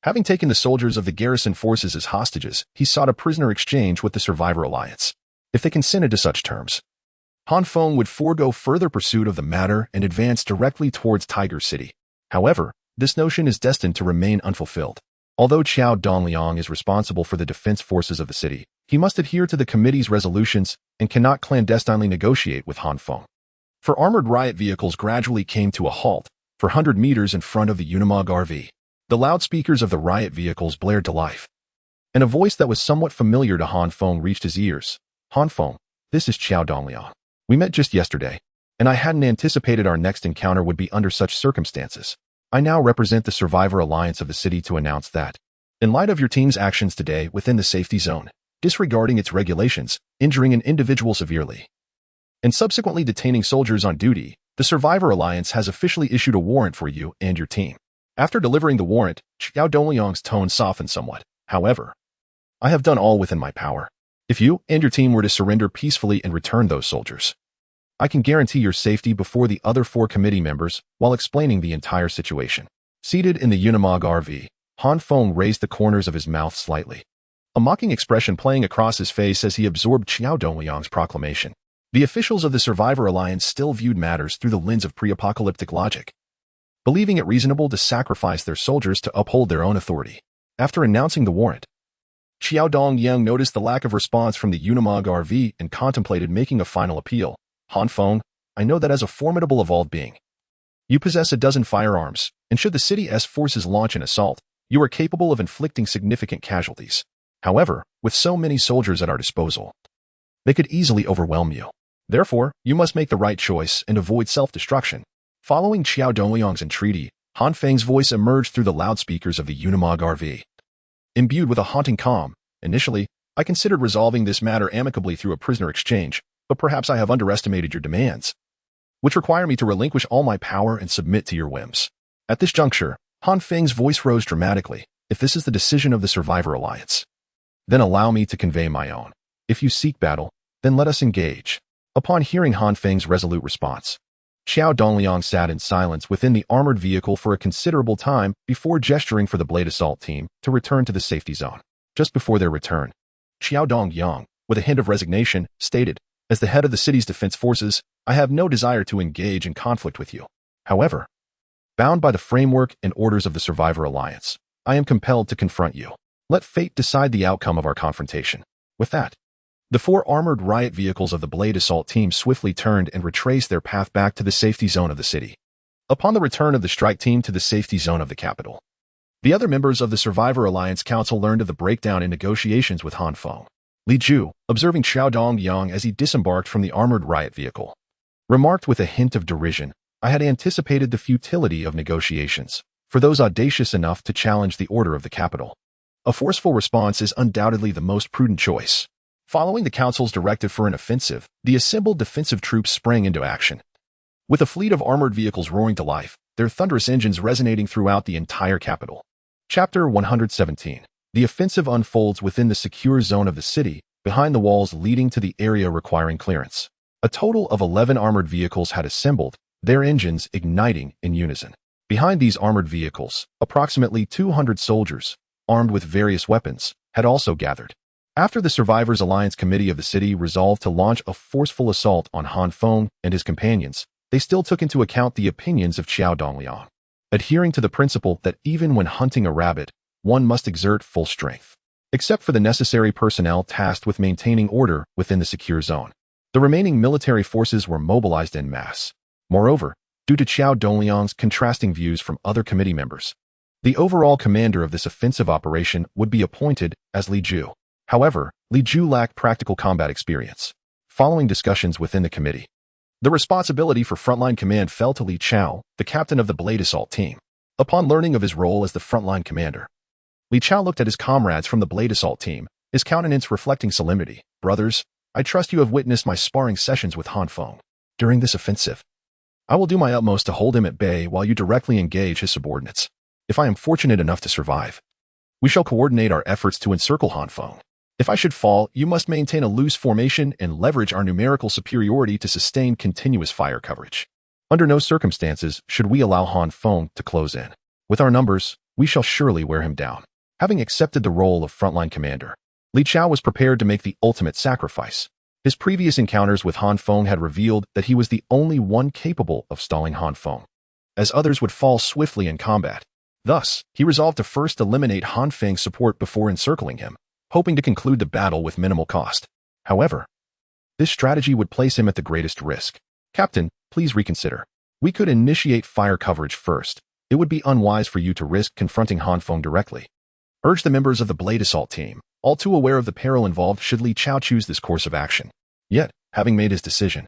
Having taken the soldiers of the garrison forces as hostages, he sought a prisoner exchange with the Survivor Alliance. If they consented to such terms, Han Feng would forego further pursuit of the matter and advance directly towards Tiger City. However, this notion is destined to remain unfulfilled. Although Qiao Dongliang is responsible for the defense forces of the city, he must adhere to the committee's resolutions and cannot clandestinely negotiate with Han Feng. For armored riot vehicles gradually came to a halt, 400 meters in front of the Unimog RV. The loudspeakers of the riot vehicles blared to life, and a voice that was somewhat familiar to Han Feng reached his ears. Han Feng, this is Qiao Dongliang. We met just yesterday, and I hadn't anticipated our next encounter would be under such circumstances. I now represent the Survivor Alliance of the city to announce that, in light of your team's actions today within the safety zone, disregarding its regulations, injuring an individual severely, and subsequently detaining soldiers on duty, the Survivor Alliance has officially issued a warrant for you and your team. After delivering the warrant, Qiao Dongliang's tone softened somewhat. However, I have done all within my power. If you and your team were to surrender peacefully and return those soldiers, I can guarantee your safety before the other 4 committee members while explaining the entire situation. Seated in the Unimog RV, Han Feng raised the corners of his mouth slightly, a mocking expression playing across his face as he absorbed Qiao Dongliang's proclamation. The officials of the Survivor Alliance still viewed matters through the lens of pre-apocalyptic logic, believing it reasonable to sacrifice their soldiers to uphold their own authority. After announcing the warrant, Qiao Dongliang noticed the lack of response from the Unimog RV and contemplated making a final appeal. Han Feng, I know that as a formidable evolved being, you possess a dozen firearms, and should the city's forces launch an assault, you are capable of inflicting significant casualties. However, with so many soldiers at our disposal, they could easily overwhelm you. Therefore, you must make the right choice and avoid self-destruction. Following Qiao Dongliang's entreaty, Han Feng's voice emerged through the loudspeakers of the Unimog RV. Imbued with a haunting calm, initially, I considered resolving this matter amicably through a prisoner exchange, but perhaps I have underestimated your demands, which require me to relinquish all my power and submit to your whims. At this juncture, Han Feng's voice rose dramatically. If this is the decision of the Survivor Alliance, then allow me to convey my own. If you seek battle, then let us engage. Upon hearing Han Feng's resolute response, Qiao Dongliang sat in silence within the armored vehicle for a considerable time before gesturing for the Blade Assault team to return to the safety zone. Just before their return, Qiao Dongliang, with a hint of resignation, stated, as the head of the city's defense forces, I have no desire to engage in conflict with you. However, bound by the framework and orders of the Survivor Alliance, I am compelled to confront you. Let fate decide the outcome of our confrontation. With that, the 4 armored riot vehicles of the Blade Assault team swiftly turned and retraced their path back to the safety zone of the city. Upon the return of the strike team to the safety zone of the capital, the other members of the Survivor Alliance Council learned of the breakdown in negotiations with Han Feng. Li Ju, observing Qiao Dongliang as he disembarked from the armored riot vehicle, remarked with a hint of derision, I had anticipated the futility of negotiations for those audacious enough to challenge the order of the capital. A forceful response is undoubtedly the most prudent choice. Following the Council's directive for an offensive, the assembled defensive troops sprang into action. With a fleet of armored vehicles roaring to life, their thunderous engines resonating throughout the entire capital. Chapter 117. The offensive unfolds within the secure zone of the city, behind the walls leading to the area requiring clearance. A total of 11 armored vehicles had assembled, their engines igniting in unison. Behind these armored vehicles, approximately 200 soldiers, armed with various weapons, had also gathered. After the Survivors Alliance Committee of the city resolved to launch a forceful assault on Han Feng and his companions, they still took into account the opinions of Qiao Dongliang, adhering to the principle that even when hunting a rabbit, one must exert full strength. Except for the necessary personnel tasked with maintaining order within the secure zone, the remaining military forces were mobilized en masse. Moreover, due to Qiao Dongliang's contrasting views from other committee members, the overall commander of this offensive operation would be appointed as Li Ju. However, Li Ju lacked practical combat experience. Following discussions within the committee, the responsibility for frontline command fell to Li Chao, the captain of the Blade Assault team. Upon learning of his role as the frontline commander, Li Chao looked at his comrades from the Blade Assault team, his countenance reflecting solemnity. Brothers, I trust you have witnessed my sparring sessions with Han Feng. During this offensive, I will do my utmost to hold him at bay while you directly engage his subordinates. If I am fortunate enough to survive, we shall coordinate our efforts to encircle Han Feng. If I should fall, you must maintain a loose formation and leverage our numerical superiority to sustain continuous fire coverage. Under no circumstances should we allow Han Feng to close in. With our numbers, we shall surely wear him down. Having accepted the role of frontline commander, Li Chao was prepared to make the ultimate sacrifice. His previous encounters with Han Feng had revealed that he was the only one capable of stalling Han Feng, as others would fall swiftly in combat. Thus, he resolved to first eliminate Han Feng's support before encircling him, hoping to conclude the battle with minimal cost. However, this strategy would place him at the greatest risk. Captain, please reconsider. We could initiate fire coverage first. It would be unwise for you to risk confronting Han Feng directly. Urge the members of the Blade Assault team, all too aware of the peril involved should Li Chao choose this course of action. Yet, having made his decision,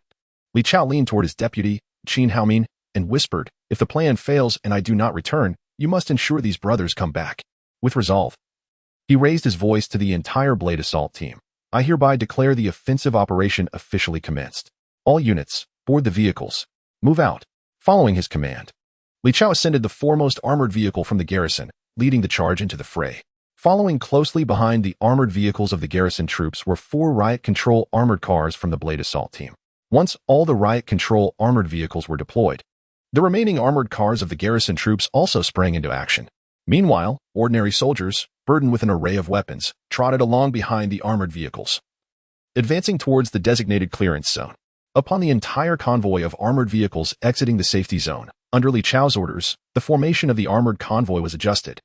Li Chao leaned toward his deputy, Qin Haomin, and whispered, "If the plan fails and I do not return, you must ensure these brothers come back." With resolve, he raised his voice to the entire Blade Assault team. "I hereby declare the offensive operation officially commenced. All units, board the vehicles. Move out." Following his command, Li Chao ascended the foremost armored vehicle from the garrison, leading the charge into the fray. Following closely behind the armored vehicles of the garrison troops were 4 riot control armored cars from the Blade Assault team. Once all the riot control armored vehicles were deployed, the remaining armored cars of the garrison troops also sprang into action. Meanwhile, ordinary soldiers, burdened with an array of weapons, trotted along behind the armored vehicles, advancing towards the designated clearance zone. Upon the entire convoy of armored vehicles exiting the safety zone, under Li Chao's orders, the formation of the armored convoy was adjusted.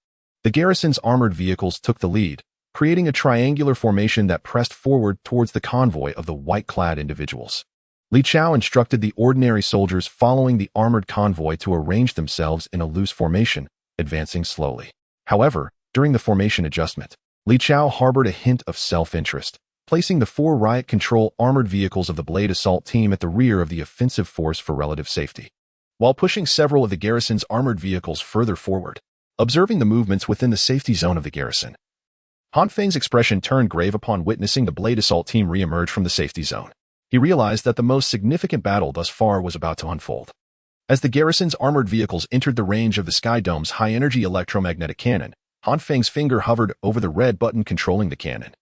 The garrison's armored vehicles took the lead, creating a triangular formation that pressed forward towards the convoy of the white-clad individuals. Li Chao instructed the ordinary soldiers following the armored convoy to arrange themselves in a loose formation, advancing slowly. However, during the formation adjustment, Li Chao harbored a hint of self-interest, placing the 4 riot control armored vehicles of the Blade Assault team at the rear of the offensive force for relative safety, while pushing several of the garrison's armored vehicles further forward. Observing the movements within the safety zone of the garrison, Han Feng's expression turned grave upon witnessing the Blade Assault team re-emerge from the safety zone. He realized that the most significant battle thus far was about to unfold. As the garrison's armored vehicles entered the range of the Sky Dome's high-energy electromagnetic cannon, Han Feng's finger hovered over the red button controlling the cannon,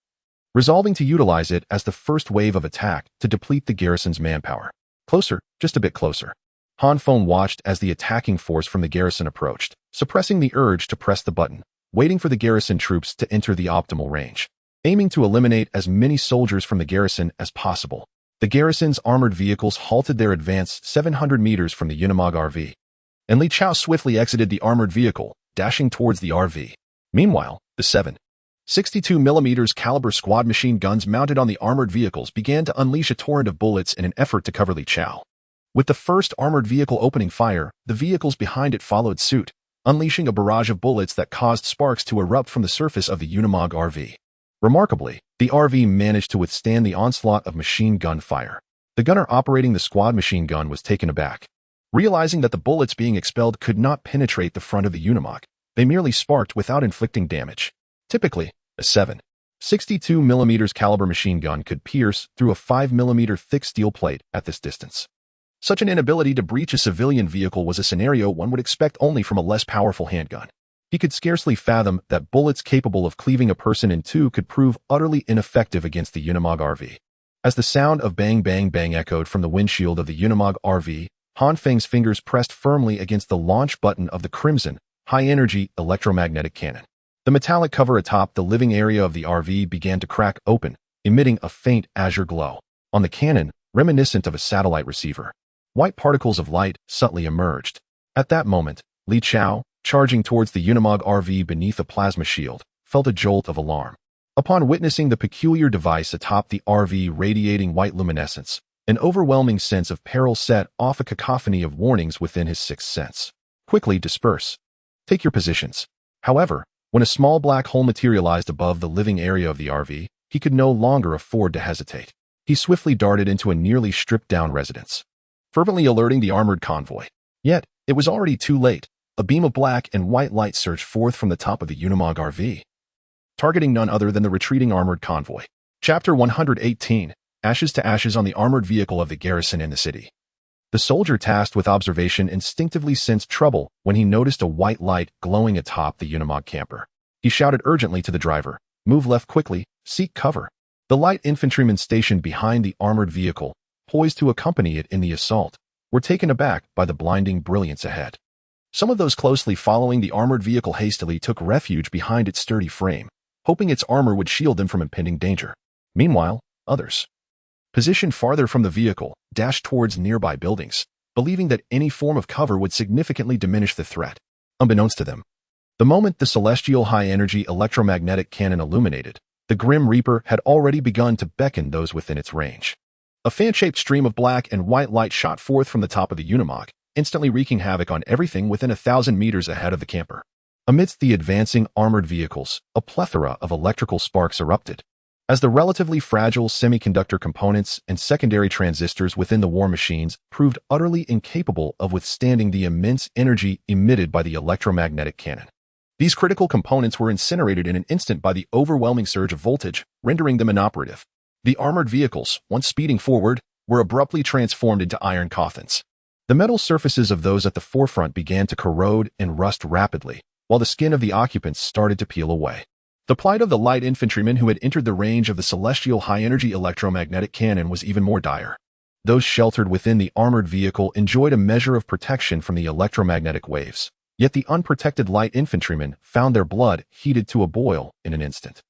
resolving to utilize it as the first wave of attack to deplete the garrison's manpower. Closer, just a bit closer. Han Feng watched as the attacking force from the garrison approached, suppressing the urge to press the button, waiting for the garrison troops to enter the optimal range. Aiming to eliminate as many soldiers from the garrison as possible, the garrison's armored vehicles halted their advance 700 meters from the Unimog RV, and Li Chao swiftly exited the armored vehicle, dashing towards the RV. Meanwhile, the 7.62mm caliber squad machine guns mounted on the armored vehicles began to unleash a torrent of bullets in an effort to cover Li Chao. With the first armored vehicle opening fire, the vehicles behind it followed suit, unleashing a barrage of bullets that caused sparks to erupt from the surface of the Unimog RV. Remarkably, the RV managed to withstand the onslaught of machine gun fire. The gunner operating the squad machine gun was taken aback. Realizing that the bullets being expelled could not penetrate the front of the Unimog, they merely sparked without inflicting damage. Typically, a 7.62mm caliber machine gun could pierce through a 5mm thick steel plate at this distance. Such an inability to breach a civilian vehicle was a scenario one would expect only from a less powerful handgun. He could scarcely fathom that bullets capable of cleaving a person in two could prove utterly ineffective against the Unimog RV. As the sound of bang bang bang echoed from the windshield of the Unimog RV, Han Feng's fingers pressed firmly against the launch button of the crimson, high-energy electromagnetic cannon. The metallic cover atop the living area of the RV began to crack open, emitting a faint azure glow. On the cannon, reminiscent of a satellite receiver, white particles of light subtly emerged. At that moment, Li Chao, charging towards the Unimog RV beneath a plasma shield, felt a jolt of alarm. Upon witnessing the peculiar device atop the RV radiating white luminescence, an overwhelming sense of peril set off a cacophony of warnings within his sixth sense. Quickly disperse. Take your positions. However, when a small black hole materialized above the living area of the RV, he could no longer afford to hesitate. He swiftly darted into a nearly stripped-down residence, fervently alerting the armored convoy. Yet, it was already too late. A beam of black and white light surged forth from the top of the Unimog RV, targeting none other than the retreating armored convoy. Chapter 118, Ashes to Ashes on the armored vehicle of the garrison in the city. The soldier tasked with observation instinctively sensed trouble when he noticed a white light glowing atop the Unimog camper. He shouted urgently to the driver, "Move left quickly, seek cover." The light infantrymen stationed behind the armored vehicle, poised to accompany it in the assault, were taken aback by the blinding brilliance ahead. Some of those closely following the armored vehicle hastily took refuge behind its sturdy frame, hoping its armor would shield them from impending danger. Meanwhile, others, positioned farther from the vehicle, dashed towards nearby buildings, believing that any form of cover would significantly diminish the threat. Unbeknownst to them, the moment the celestial high-energy electromagnetic cannon illuminated, the Grim Reaper had already begun to beckon those within its range. A fan-shaped stream of black and white light shot forth from the top of the Unimog, instantly wreaking havoc on everything within 1,000 meters ahead of the camper. Amidst the advancing armored vehicles, a plethora of electrical sparks erupted. As the relatively fragile semiconductor components and secondary transistors within the war machines proved utterly incapable of withstanding the immense energy emitted by the electromagnetic cannon. These critical components were incinerated in an instant by the overwhelming surge of voltage, rendering them inoperative. The armored vehicles, once speeding forward, were abruptly transformed into iron coffins. The metal surfaces of those at the forefront began to corrode and rust rapidly, while the skin of the occupants started to peel away. The plight of the light infantrymen who had entered the range of the celestial high-energy electromagnetic cannon was even more dire. Those sheltered within the armored vehicle enjoyed a measure of protection from the electromagnetic waves, yet the unprotected light infantrymen found their blood heated to a boil in an instant,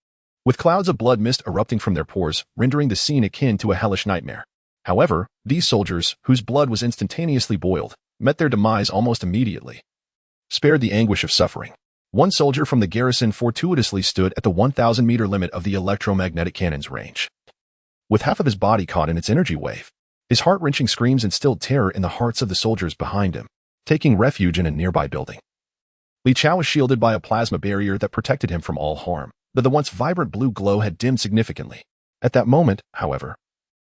with clouds of blood mist erupting from their pores, rendering the scene akin to a hellish nightmare. However, these soldiers, whose blood was instantaneously boiled, met their demise almost immediately, spared the anguish of suffering. One soldier from the garrison fortuitously stood at the 1,000-meter limit of the electromagnetic cannon's range, with half of his body caught in its energy wave. His heart-wrenching screams instilled terror in the hearts of the soldiers behind him, taking refuge in a nearby building. Li Chao was shielded by a plasma barrier that protected him from all harm, but the once vibrant blue glow had dimmed significantly. At that moment, however,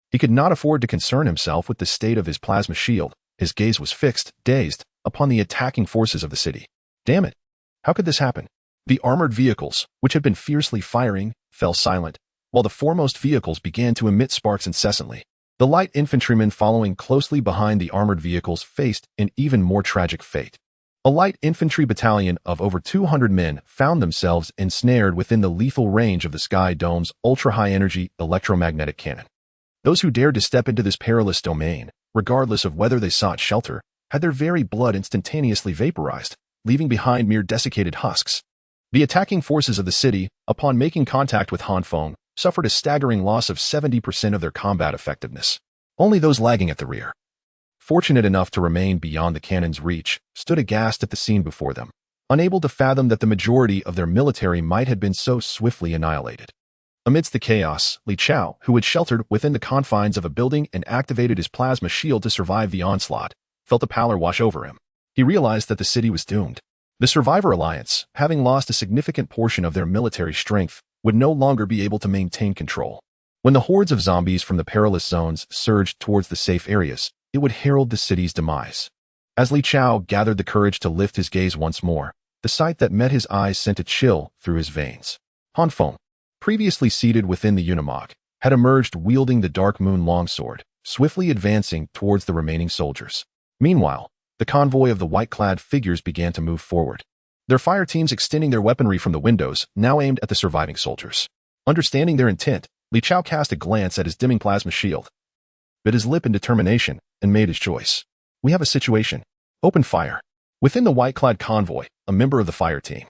he could not afford to concern himself with the state of his plasma shield. His gaze was fixed, dazed, upon the attacking forces of the city. Damn it! How could this happen? The armored vehicles, which had been fiercely firing, fell silent, while the foremost vehicles began to emit sparks incessantly. The light infantrymen following closely behind the armored vehicles faced an even more tragic fate. A light infantry battalion of over 200 men found themselves ensnared within the lethal range of the Sky Dome's ultra-high-energy electromagnetic cannon. Those who dared to step into this perilous domain, regardless of whether they sought shelter, had their very blood instantaneously vaporized, leaving behind mere desiccated husks. The attacking forces of the city, upon making contact with Han Feng, suffered a staggering loss of 70% of their combat effectiveness. Only those lagging at the rear, fortunate enough to remain beyond the cannon's reach, stood aghast at the scene before them, unable to fathom that the majority of their military might have been so swiftly annihilated. Amidst the chaos, Li Chao, who had sheltered within the confines of a building and activated his plasma shield to survive the onslaught, felt a pallor wash over him. He realized that the city was doomed. The Survivor Alliance, having lost a significant portion of their military strength, would no longer be able to maintain control. When the hordes of zombies from the perilous zones surged towards the safe areas, it would herald the city's demise. As Li Chao gathered the courage to lift his gaze once more, the sight that met his eyes sent a chill through his veins. Han Feng, previously seated within the Unimog, had emerged wielding the Dark Moon longsword, swiftly advancing towards the remaining soldiers. Meanwhile, the convoy of the white-clad figures began to move forward, their fire teams extending their weaponry from the windows, now aimed at the surviving soldiers. Understanding their intent, Li Chao cast a glance at his dimming plasma shield, bit his lip in determination, and made his choice. We have a situation. Open fire. Within the white-clad convoy, a member of the fire team,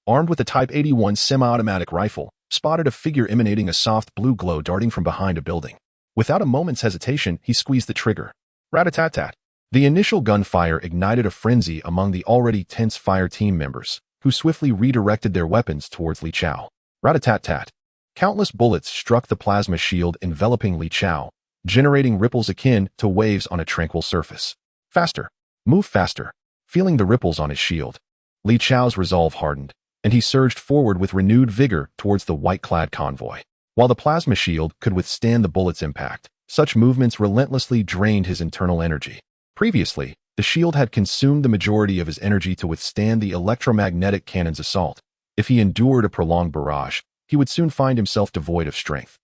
armed with a Type 81 semi-automatic rifle, spotted a figure emanating a soft blue glow darting from behind a building. Without a moment's hesitation, he squeezed the trigger. Rat-a-tat-tat. The initial gunfire ignited a frenzy among the already tense fire team members, who swiftly redirected their weapons towards Li Chao. Rat-a-tat-tat. Countless bullets struck the plasma shield enveloping Li Chao, generating ripples akin to waves on a tranquil surface. Faster. Move faster. Feeling the ripples on his shield, Li Chao's resolve hardened, and he surged forward with renewed vigor towards the white-clad convoy. While the plasma shield could withstand the bullet's impact, such movements relentlessly drained his internal energy. Previously, the shield had consumed the majority of his energy to withstand the electromagnetic cannon's assault. If he endured a prolonged barrage, he would soon find himself devoid of strength,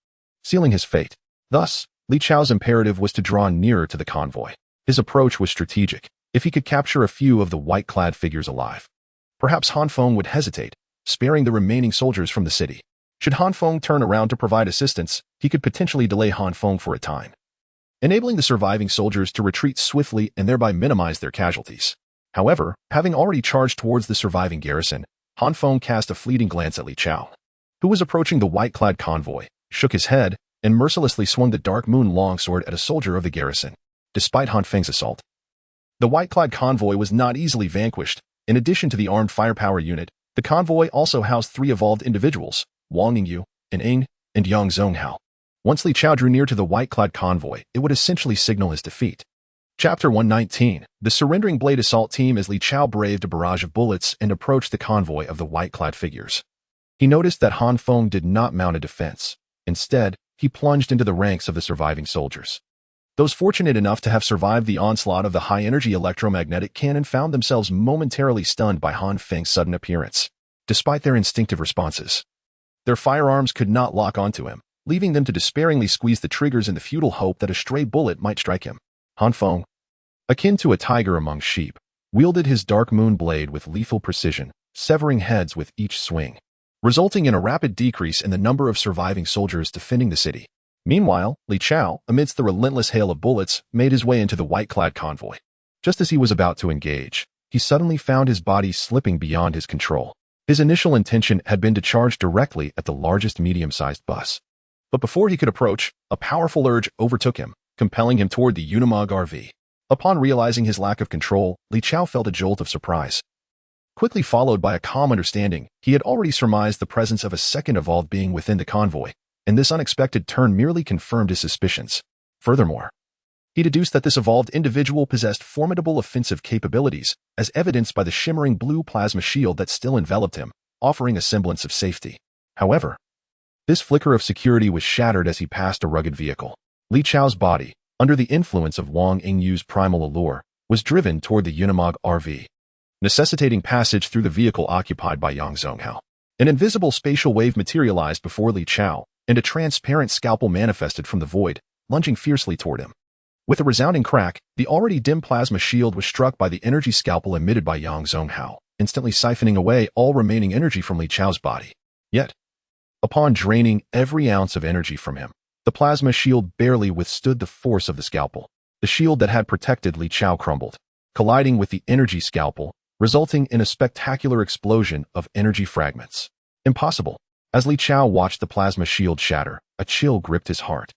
sealing his fate. Thus, Li Chao's imperative was to draw nearer to the convoy. His approach was strategic. If he could capture a few of the white-clad figures alive, perhaps Han Feng would hesitate, sparing the remaining soldiers from the city. Should Han Feng turn around to provide assistance, he could potentially delay Han Feng for a time, enabling the surviving soldiers to retreat swiftly and thereby minimize their casualties. However, having already charged towards the surviving garrison, Han Feng cast a fleeting glance at Li Chao, who was approaching the white-clad convoy, shook his head, and mercilessly swung the Dark Moon longsword at a soldier of the garrison. Despite Han Feng's assault, the white-clad convoy was not easily vanquished. In addition to the armed firepower unit, the convoy also housed 3 evolved individuals, Wang Yingyu, An Ing, and Yang Zonghao. Once Li Chao drew near to the white-clad convoy, it would essentially signal his defeat. Chapter 119. The surrendering blade assault team. As Li Chao braved a barrage of bullets and approached the convoy of the white-clad figures, he noticed that Han Feng did not mount a defense. Instead, he plunged into the ranks of the surviving soldiers. Those fortunate enough to have survived the onslaught of the high-energy electromagnetic cannon found themselves momentarily stunned by Han Feng's sudden appearance. Despite their instinctive responses, their firearms could not lock onto him, leaving them to despairingly squeeze the triggers in the futile hope that a stray bullet might strike him. Han Feng, akin to a tiger among sheep, wielded his Dark Moon blade with lethal precision, severing heads with each swing, resulting in a rapid decrease in the number of surviving soldiers defending the city. Meanwhile, Li Chao, amidst the relentless hail of bullets, made his way into the white-clad convoy. Just as he was about to engage, he suddenly found his body slipping beyond his control. His initial intention had been to charge directly at the largest medium-sized bus. But before he could approach, a powerful urge overtook him, compelling him toward the Unimog RV. Upon realizing his lack of control, Li Chao felt a jolt of surprise, quickly followed by a calm understanding. He had already surmised the presence of a second evolved being within the convoy, and this unexpected turn merely confirmed his suspicions. Furthermore, he deduced that this evolved individual possessed formidable offensive capabilities, as evidenced by the shimmering blue plasma shield that still enveloped him, offering a semblance of safety. However, this flicker of security was shattered as he passed a rugged vehicle. Li Chao's body, under the influence of Wang Yingyu's primal allure, was driven toward the Unimog RV, necessitating passage through the vehicle occupied by Yang Zonghao. An invisible spatial wave materialized before Li Chao, and a transparent scalpel manifested from the void, lunging fiercely toward him. With a resounding crack, the already dim plasma shield was struck by the energy scalpel emitted by Yang Zonghao, instantly siphoning away all remaining energy from Li Chao's body. Yet, upon draining every ounce of energy from him, the plasma shield barely withstood the force of the scalpel. The shield that had protected Li Chao crumbled, colliding with the energy scalpel, resulting in a spectacular explosion of energy fragments. Impossible. As Li Chao watched the plasma shield shatter, a chill gripped his heart.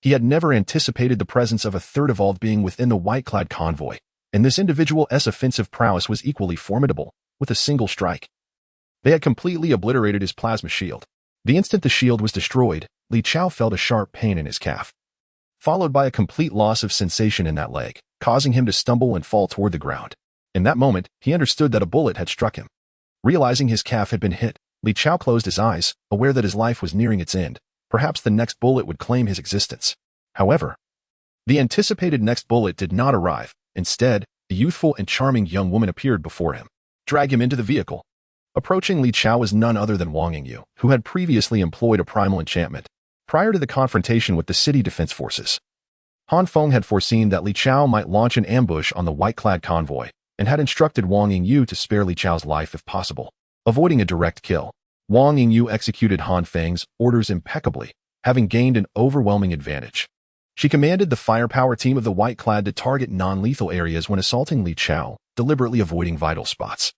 He had never anticipated the presence of a third evolved being within the white-clad convoy, and this individual's offensive prowess was equally formidable. With a single strike, they had completely obliterated his plasma shield. The instant the shield was destroyed, Li Chao felt a sharp pain in his calf, followed by a complete loss of sensation in that leg, causing him to stumble and fall toward the ground. In that moment, he understood that a bullet had struck him. Realizing his calf had been hit, Li Chao closed his eyes, aware that his life was nearing its end. Perhaps the next bullet would claim his existence. However, the anticipated next bullet did not arrive. Instead, a youthful and charming young woman appeared before him, dragged him into the vehicle. Approaching Li Chao was none other than Wang Yingyu, who had previously employed a primal enchantment. Prior to the confrontation with the city defense forces, Han Feng had foreseen that Li Chao might launch an ambush on the white-clad convoy, and had instructed Wang Yingyu to spare Li Chao's life if possible. Avoiding a direct kill, Wang Yingyu executed Han Feng's orders impeccably, having gained an overwhelming advantage. She commanded the firepower team of the white-clad to target non-lethal areas when assaulting Li Chao, deliberately avoiding vital spots.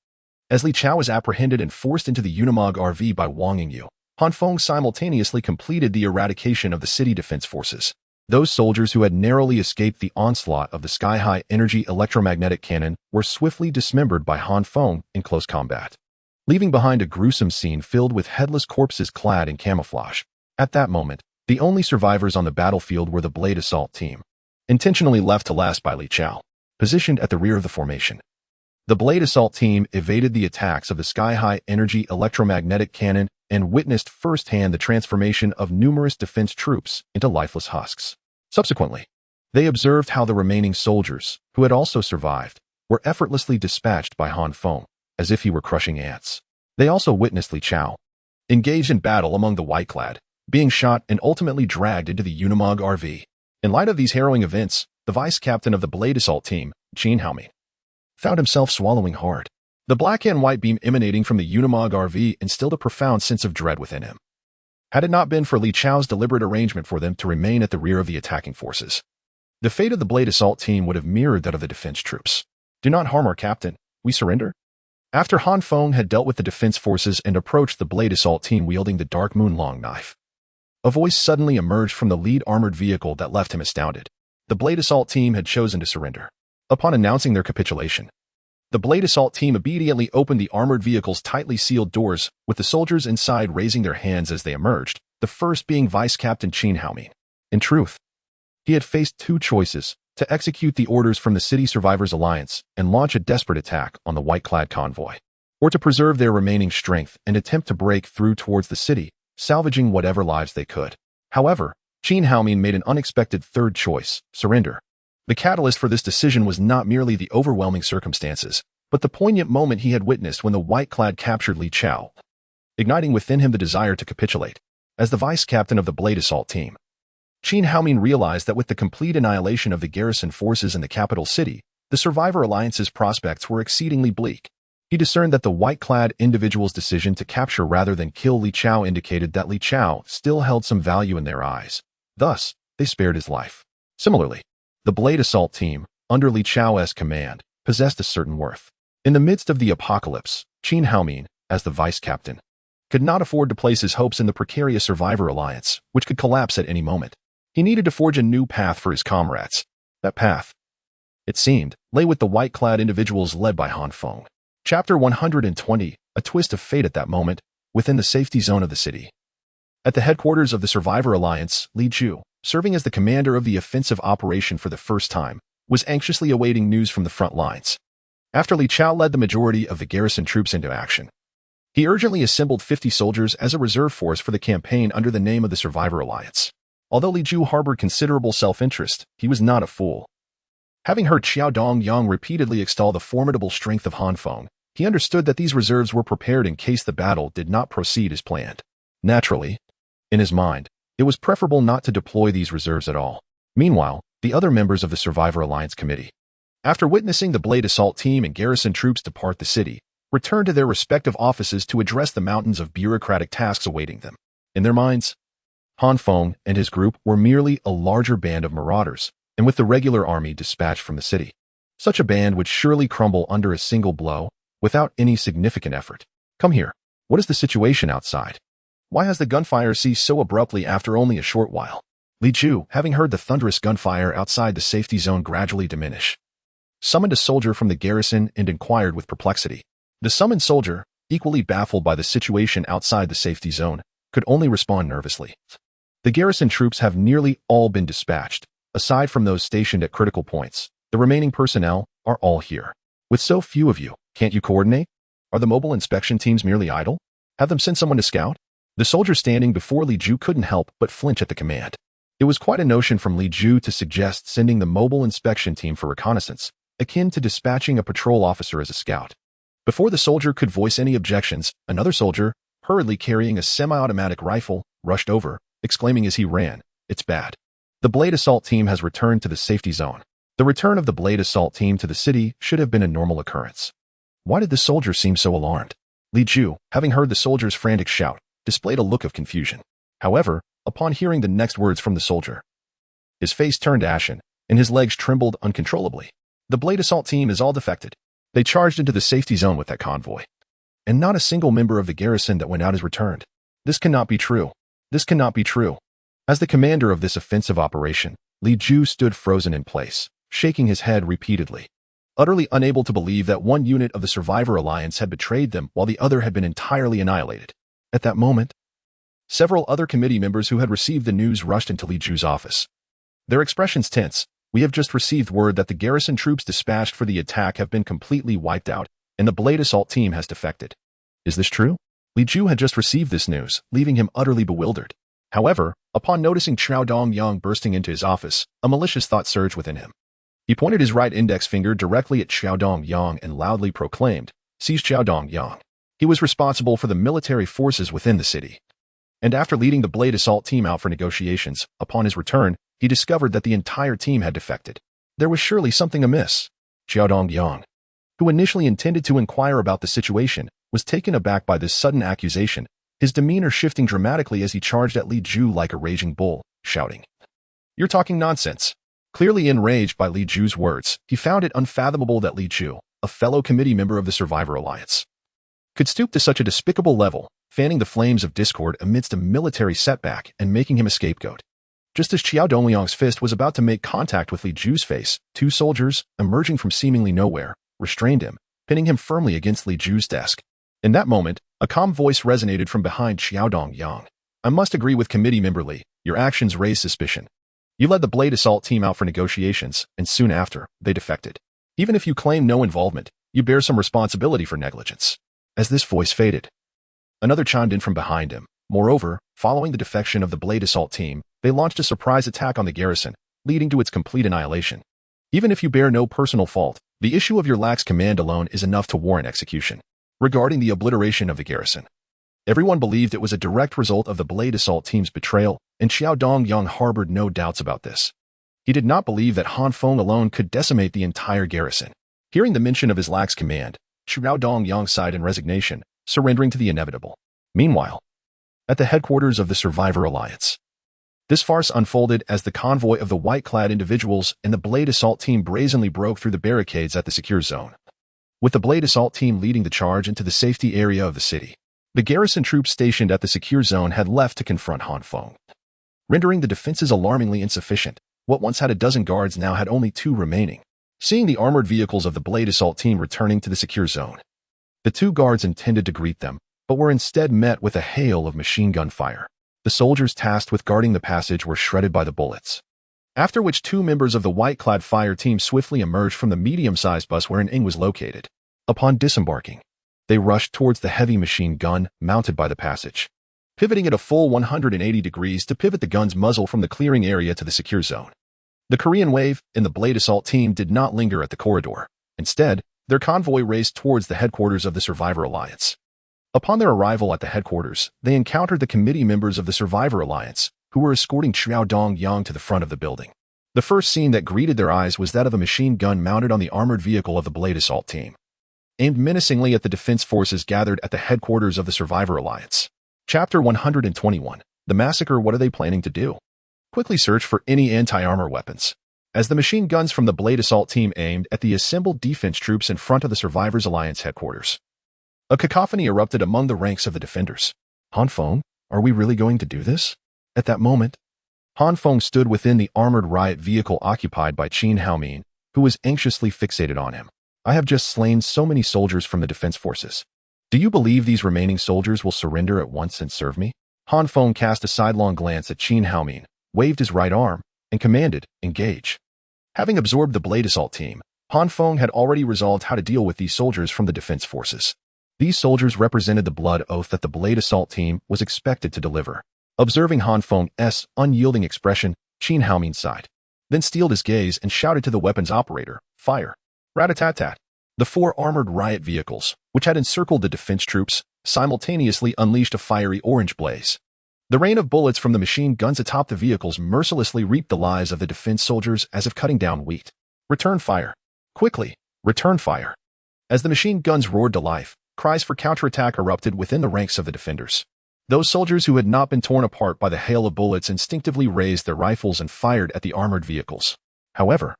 As Li Chao was apprehended and forced into the Unimog RV by Wang Yingyu, Han Feng simultaneously completed the eradication of the city defense forces. Those soldiers who had narrowly escaped the onslaught of the sky-high energy electromagnetic cannon were swiftly dismembered by Han Feng in close combat, leaving behind a gruesome scene filled with headless corpses clad in camouflage. At that moment, the only survivors on the battlefield were the Blade Assault team, intentionally left to last by Li Chao, positioned at the rear of the formation. The Blade Assault team evaded the attacks of the sky-high energy electromagnetic cannon and witnessed firsthand the transformation of numerous defense troops into lifeless husks. Subsequently, they observed how the remaining soldiers, who had also survived, were effortlessly dispatched by Han Feng, as if he were crushing ants. They also witnessed Li Chao, engaged in battle among the white-clad, being shot and ultimately dragged into the Unimog RV. In light of these harrowing events, the vice captain of the Blade Assault team, Jinxian, found himself swallowing hard. The black and white beam emanating from the Unimog RV instilled a profound sense of dread within him. Had it not been for Li Chao's deliberate arrangement for them to remain at the rear of the attacking forces, the fate of the Blade Assault team would have mirrored that of the defense troops. "Do not harm our captain. We surrender?" After Han Feng had dealt with the defense forces and approached the Blade Assault team wielding the Dark Moon long knife, a voice suddenly emerged from the lead armored vehicle that left him astounded. The Blade Assault team had chosen to surrender. Upon announcing their capitulation, the Blade Assault team immediately opened the armored vehicle's tightly sealed doors, with the soldiers inside raising their hands as they emerged, the first being Vice Captain Jinxian. In truth, he had faced two choices: to execute the orders from the City Survivors Alliance and launch a desperate attack on the white-clad convoy, or to preserve their remaining strength and attempt to break through towards the city, salvaging whatever lives they could. However, Jinxian made an unexpected third choice: surrender. The catalyst for this decision was not merely the overwhelming circumstances, but the poignant moment he had witnessed when the white-clad captured Li Chao, igniting within him the desire to capitulate. As the vice captain of the Blade Assault team, Jinxian realized that with the complete annihilation of the garrison forces in the capital city, the Survivor Alliance's prospects were exceedingly bleak. He discerned that the white-clad individual's decision to capture rather than kill Li Chao indicated that Li Chao still held some value in their eyes. Thus, they spared his life. Similarly, the Blade Assault team, under Li Chao's command, possessed a certain worth. In the midst of the apocalypse, Jinxian, as the vice captain, could not afford to place his hopes in the precarious Survivor Alliance, which could collapse at any moment. He needed to forge a new path for his comrades. That path, it seemed, lay with the white-clad individuals led by Han Feng. Chapter 120, a twist of fate at that moment, within the safety zone of the city. At the headquarters of the Survivor Alliance, Li Ju, serving as the commander of the offensive operation for the first time, was anxiously awaiting news from the front lines. After Li Chao led the majority of the garrison troops into action, he urgently assembled 50 soldiers as a reserve force for the campaign under the name of the Survivor Alliance. Although Li Ju harbored considerable self-interest, he was not a fool. Having heard Xiao Dongyang repeatedly extol the formidable strength of Han Feng, he understood that these reserves were prepared in case the battle did not proceed as planned. Naturally, in his mind, it was preferable not to deploy these reserves at all. Meanwhile, the other members of the Survivor Alliance Committee, after witnessing the Blade Assault team and garrison troops depart the city, returned to their respective offices to address the mountains of bureaucratic tasks awaiting them. In their minds, Han Feng and his group were merely a larger band of marauders, and with the regular army dispatched from the city, such a band would surely crumble under a single blow, without any significant effort. "Come here. What is the situation outside? Why has the gunfire ceased so abruptly after only a short while?" Li Ju, having heard the thunderous gunfire outside the safety zone gradually diminish, summoned a soldier from the garrison and inquired with perplexity. The summoned soldier, equally baffled by the situation outside the safety zone, could only respond nervously. "The garrison troops have nearly all been dispatched. Aside from those stationed at critical points, the remaining personnel are all here. With so few of you, can't you coordinate? Are the mobile inspection teams merely idle? Have them send someone to scout?" The soldier standing before Li Ju couldn't help but flinch at the command. It was quite a notion from Li Ju to suggest sending the mobile inspection team for reconnaissance, akin to dispatching a patrol officer as a scout. Before the soldier could voice any objections, another soldier, hurriedly carrying a semi-automatic rifle, rushed over, exclaiming as he ran, "It's bad. The Blade Assault team has returned to the safety zone." The return of the Blade Assault team to the city should have been a normal occurrence. Why did the soldier seem so alarmed? Li Ju, having heard the soldier's frantic shout, displayed a look of confusion. However, upon hearing the next words from the soldier, his face turned ashen, and his legs trembled uncontrollably. "The Blade Assault team is all defected. They charged into the safety zone with that convoy, and not a single member of the garrison that went out has returned. This cannot be true. This cannot be true." As the commander of this offensive operation, Li Ju stood frozen in place, shaking his head repeatedly, utterly unable to believe that one unit of the Survivor Alliance had betrayed them while the other had been entirely annihilated. At that moment, several other committee members who had received the news rushed into Li Ju's office. Their expressions tense. "We have just received word that the garrison troops dispatched for the attack have been completely wiped out, and the Blade Assault team has defected." Is this true? Li Ju had just received this news, leaving him utterly bewildered. However, upon noticing Xiao Dongyang bursting into his office, a malicious thought surged within him. He pointed his right index finger directly at Xiao Dongyang and loudly proclaimed, "Seize Xiao Dongyang." He was responsible for the military forces within the city. And after leading the Blade Assault team out for negotiations, upon his return, he discovered that the entire team had defected. There was surely something amiss. Xiaodong, who initially intended to inquire about the situation, was taken aback by this sudden accusation, his demeanor shifting dramatically as he charged at Li Ju like a raging bull, shouting, "You're talking nonsense." Clearly enraged by Li Ju's words, he found it unfathomable that Li Ju, a fellow committee member of the Survivor Alliance, could stoop to such a despicable level, fanning the flames of discord amidst a military setback and making him a scapegoat. Just as Xiao Dongliang's fist was about to make contact with Li Ju's face, two soldiers, emerging from seemingly nowhere, restrained him, pinning him firmly against Li Ju's desk. In that moment, a calm voice resonated from behind Xiao Dongliang. "I must agree with committee member Li. Your actions raise suspicion. You led the Blade Assault team out for negotiations, and soon after, they defected. Even if you claim no involvement, you bear some responsibility for negligence." As this voice faded, another chimed in from behind him. Moreover, following the defection of the Blade Assault team, they launched a surprise attack on the garrison, leading to its complete annihilation. Even if you bear no personal fault, the issue of your lax command alone is enough to warrant execution. Regarding the obliteration of the garrison, everyone believed it was a direct result of the Blade Assault team's betrayal, and Xiao Dongliang harbored no doubts about this. He did not believe that Han Feng alone could decimate the entire garrison. Hearing the mention of his lax command, Xiao Dongliang sighed in resignation, surrendering to the inevitable. Meanwhile, at the headquarters of the Survivor Alliance, this farce unfolded as the convoy of the white-clad individuals and the Blade Assault team brazenly broke through the barricades at the secure zone. With the Blade Assault team leading the charge into the safety area of the city, the garrison troops stationed at the secure zone had left to confront Han Feng, rendering the defenses alarmingly insufficient. What once had a dozen guards now had only 2 remaining. Seeing the armored vehicles of the Blade Assault team returning to the secure zone, the 2 guards intended to greet them, but were instead met with a hail of machine gun fire. The soldiers tasked with guarding the passage were shredded by the bullets. After which 2 members of the white-clad fire team swiftly emerged from the medium-sized bus where an Ing was located. Upon disembarking, they rushed towards the heavy machine gun mounted by the passage, pivoting at a full 180 degrees to pivot the gun's muzzle from the clearing area to the secure zone. The Korean wave and the Blade Assault team did not linger at the corridor. Instead, their convoy raced towards the headquarters of the Survivor Alliance. Upon their arrival at the headquarters, they encountered the committee members of the Survivor Alliance, who were escorting Xiao Dongliang to the front of the building. The first scene that greeted their eyes was that of a machine gun mounted on the armored vehicle of the Blade Assault team, aimed menacingly at the defense forces gathered at the headquarters of the Survivor Alliance. Chapter 121. The Massacre. What are they planning to do? Quickly search for any anti-armor weapons, as the machine guns from the Blade Assault team aimed at the assembled defense troops in front of the Survivors Alliance headquarters. A cacophony erupted among the ranks of the defenders. Han Feng, are we really going to do this? At that moment, Han Feng stood within the armored riot vehicle occupied by Qin Haomin, who was anxiously fixated on him. I have just slain so many soldiers from the defense forces. Do you believe these remaining soldiers will surrender at once and serve me? Han Feng cast a sidelong glance at Qin Haomin, waved his right arm, and commanded, engage. Having absorbed the Blade Assault team, Han Feng had already resolved how to deal with these soldiers from the defense forces. These soldiers represented the blood oath that the Blade Assault team was expected to deliver. Observing Han Feng's unyielding expression, Qin Haomin sighed, then steeled his gaze and shouted to the weapons operator, fire. Rat-a-tat-tat. The 4 armored riot vehicles, which had encircled the defense troops, simultaneously unleashed a fiery orange blaze. The rain of bullets from the machine guns atop the vehicles mercilessly reaped the lives of the defense soldiers as if cutting down wheat. Return fire. Quickly, return fire. As the machine guns roared to life, cries for counterattack erupted within the ranks of the defenders. Those soldiers who had not been torn apart by the hail of bullets instinctively raised their rifles and fired at the armored vehicles. However,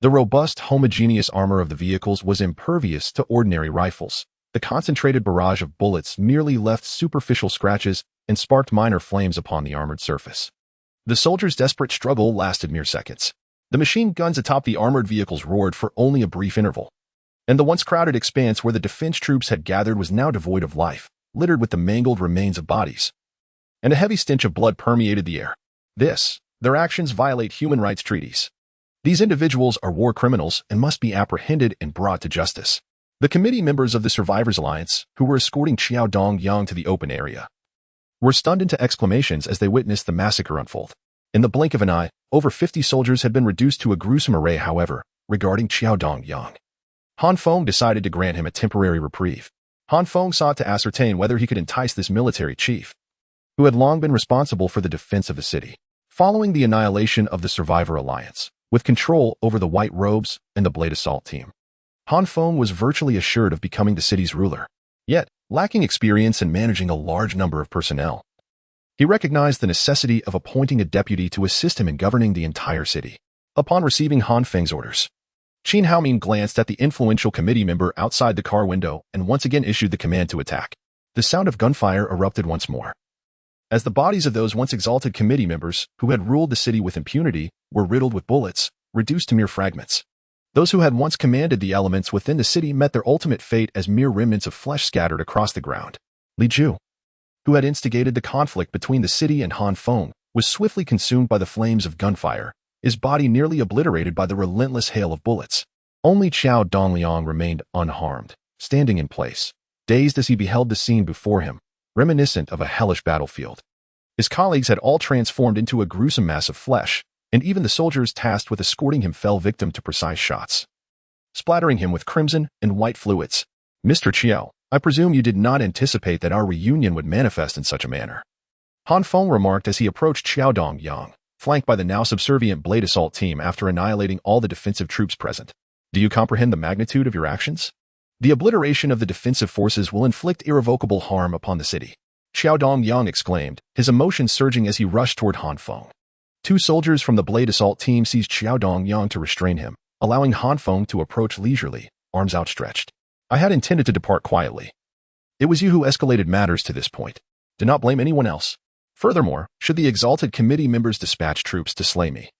the robust, homogeneous armor of the vehicles was impervious to ordinary rifles. The concentrated barrage of bullets merely left superficial scratches and sparked minor flames upon the armored surface. The soldiers' desperate struggle lasted mere seconds. The machine guns atop the armored vehicles roared for only a brief interval, and the once crowded expanse where the defense troops had gathered was now devoid of life, littered with the mangled remains of bodies, and a heavy stench of blood permeated the air. Their actions violate human rights treaties. These individuals are war criminals and must be apprehended and brought to justice. The committee members of the Survivors Alliance, who were escorting Xiao Dongliang to the open area, were stunned into exclamations as they witnessed the massacre unfold. In the blink of an eye, over 50 soldiers had been reduced to a gruesome array. However, regarding Xiao Dongliang, Han Feng decided to grant him a temporary reprieve. Han Feng sought to ascertain whether he could entice this military chief, who had long been responsible for the defense of the city. Following the annihilation of the Survivor Alliance, with control over the white robes and the blade assault team. Han Feng was virtually assured of becoming the city's ruler, yet lacking experience in managing a large number of personnel. He recognized the necessity of appointing a deputy to assist him in governing the entire city. Upon receiving Han Feng's orders, Qin Haomin glanced at the influential committee member outside the car window and once again issued the command to attack. The sound of gunfire erupted once more, as the bodies of those once exalted committee members who had ruled the city with impunity were riddled with bullets, reduced to mere fragments. Those who had once commanded the elements within the city met their ultimate fate as mere remnants of flesh scattered across the ground. Li Ju, who had instigated the conflict between the city and Han Feng, was swiftly consumed by the flames of gunfire, his body nearly obliterated by the relentless hail of bullets. Only Qiao Dongliang remained unharmed, standing in place, dazed as he beheld the scene before him, reminiscent of a hellish battlefield. His colleagues had all transformed into a gruesome mass of flesh, and even the soldiers tasked with escorting him fell victim to precise shots, splattering him with crimson and white fluids. Mr. Qiao, I presume you did not anticipate that our reunion would manifest in such a manner. Han Feng remarked as he approached Qiao Dongliang, flanked by the now subservient blade assault team after annihilating all the defensive troops present. Do you comprehend the magnitude of your actions? The obliteration of the defensive forces will inflict irrevocable harm upon the city. Qiao Dongliang exclaimed, his emotions surging as he rushed toward Han Feng. Two soldiers from the blade assault team seized Qiao Dongliang to restrain him, allowing Han Feng to approach leisurely, arms outstretched. I had intended to depart quietly. It was you who escalated matters to this point. Do not blame anyone else. Furthermore, should the exalted committee members dispatch troops to slay me,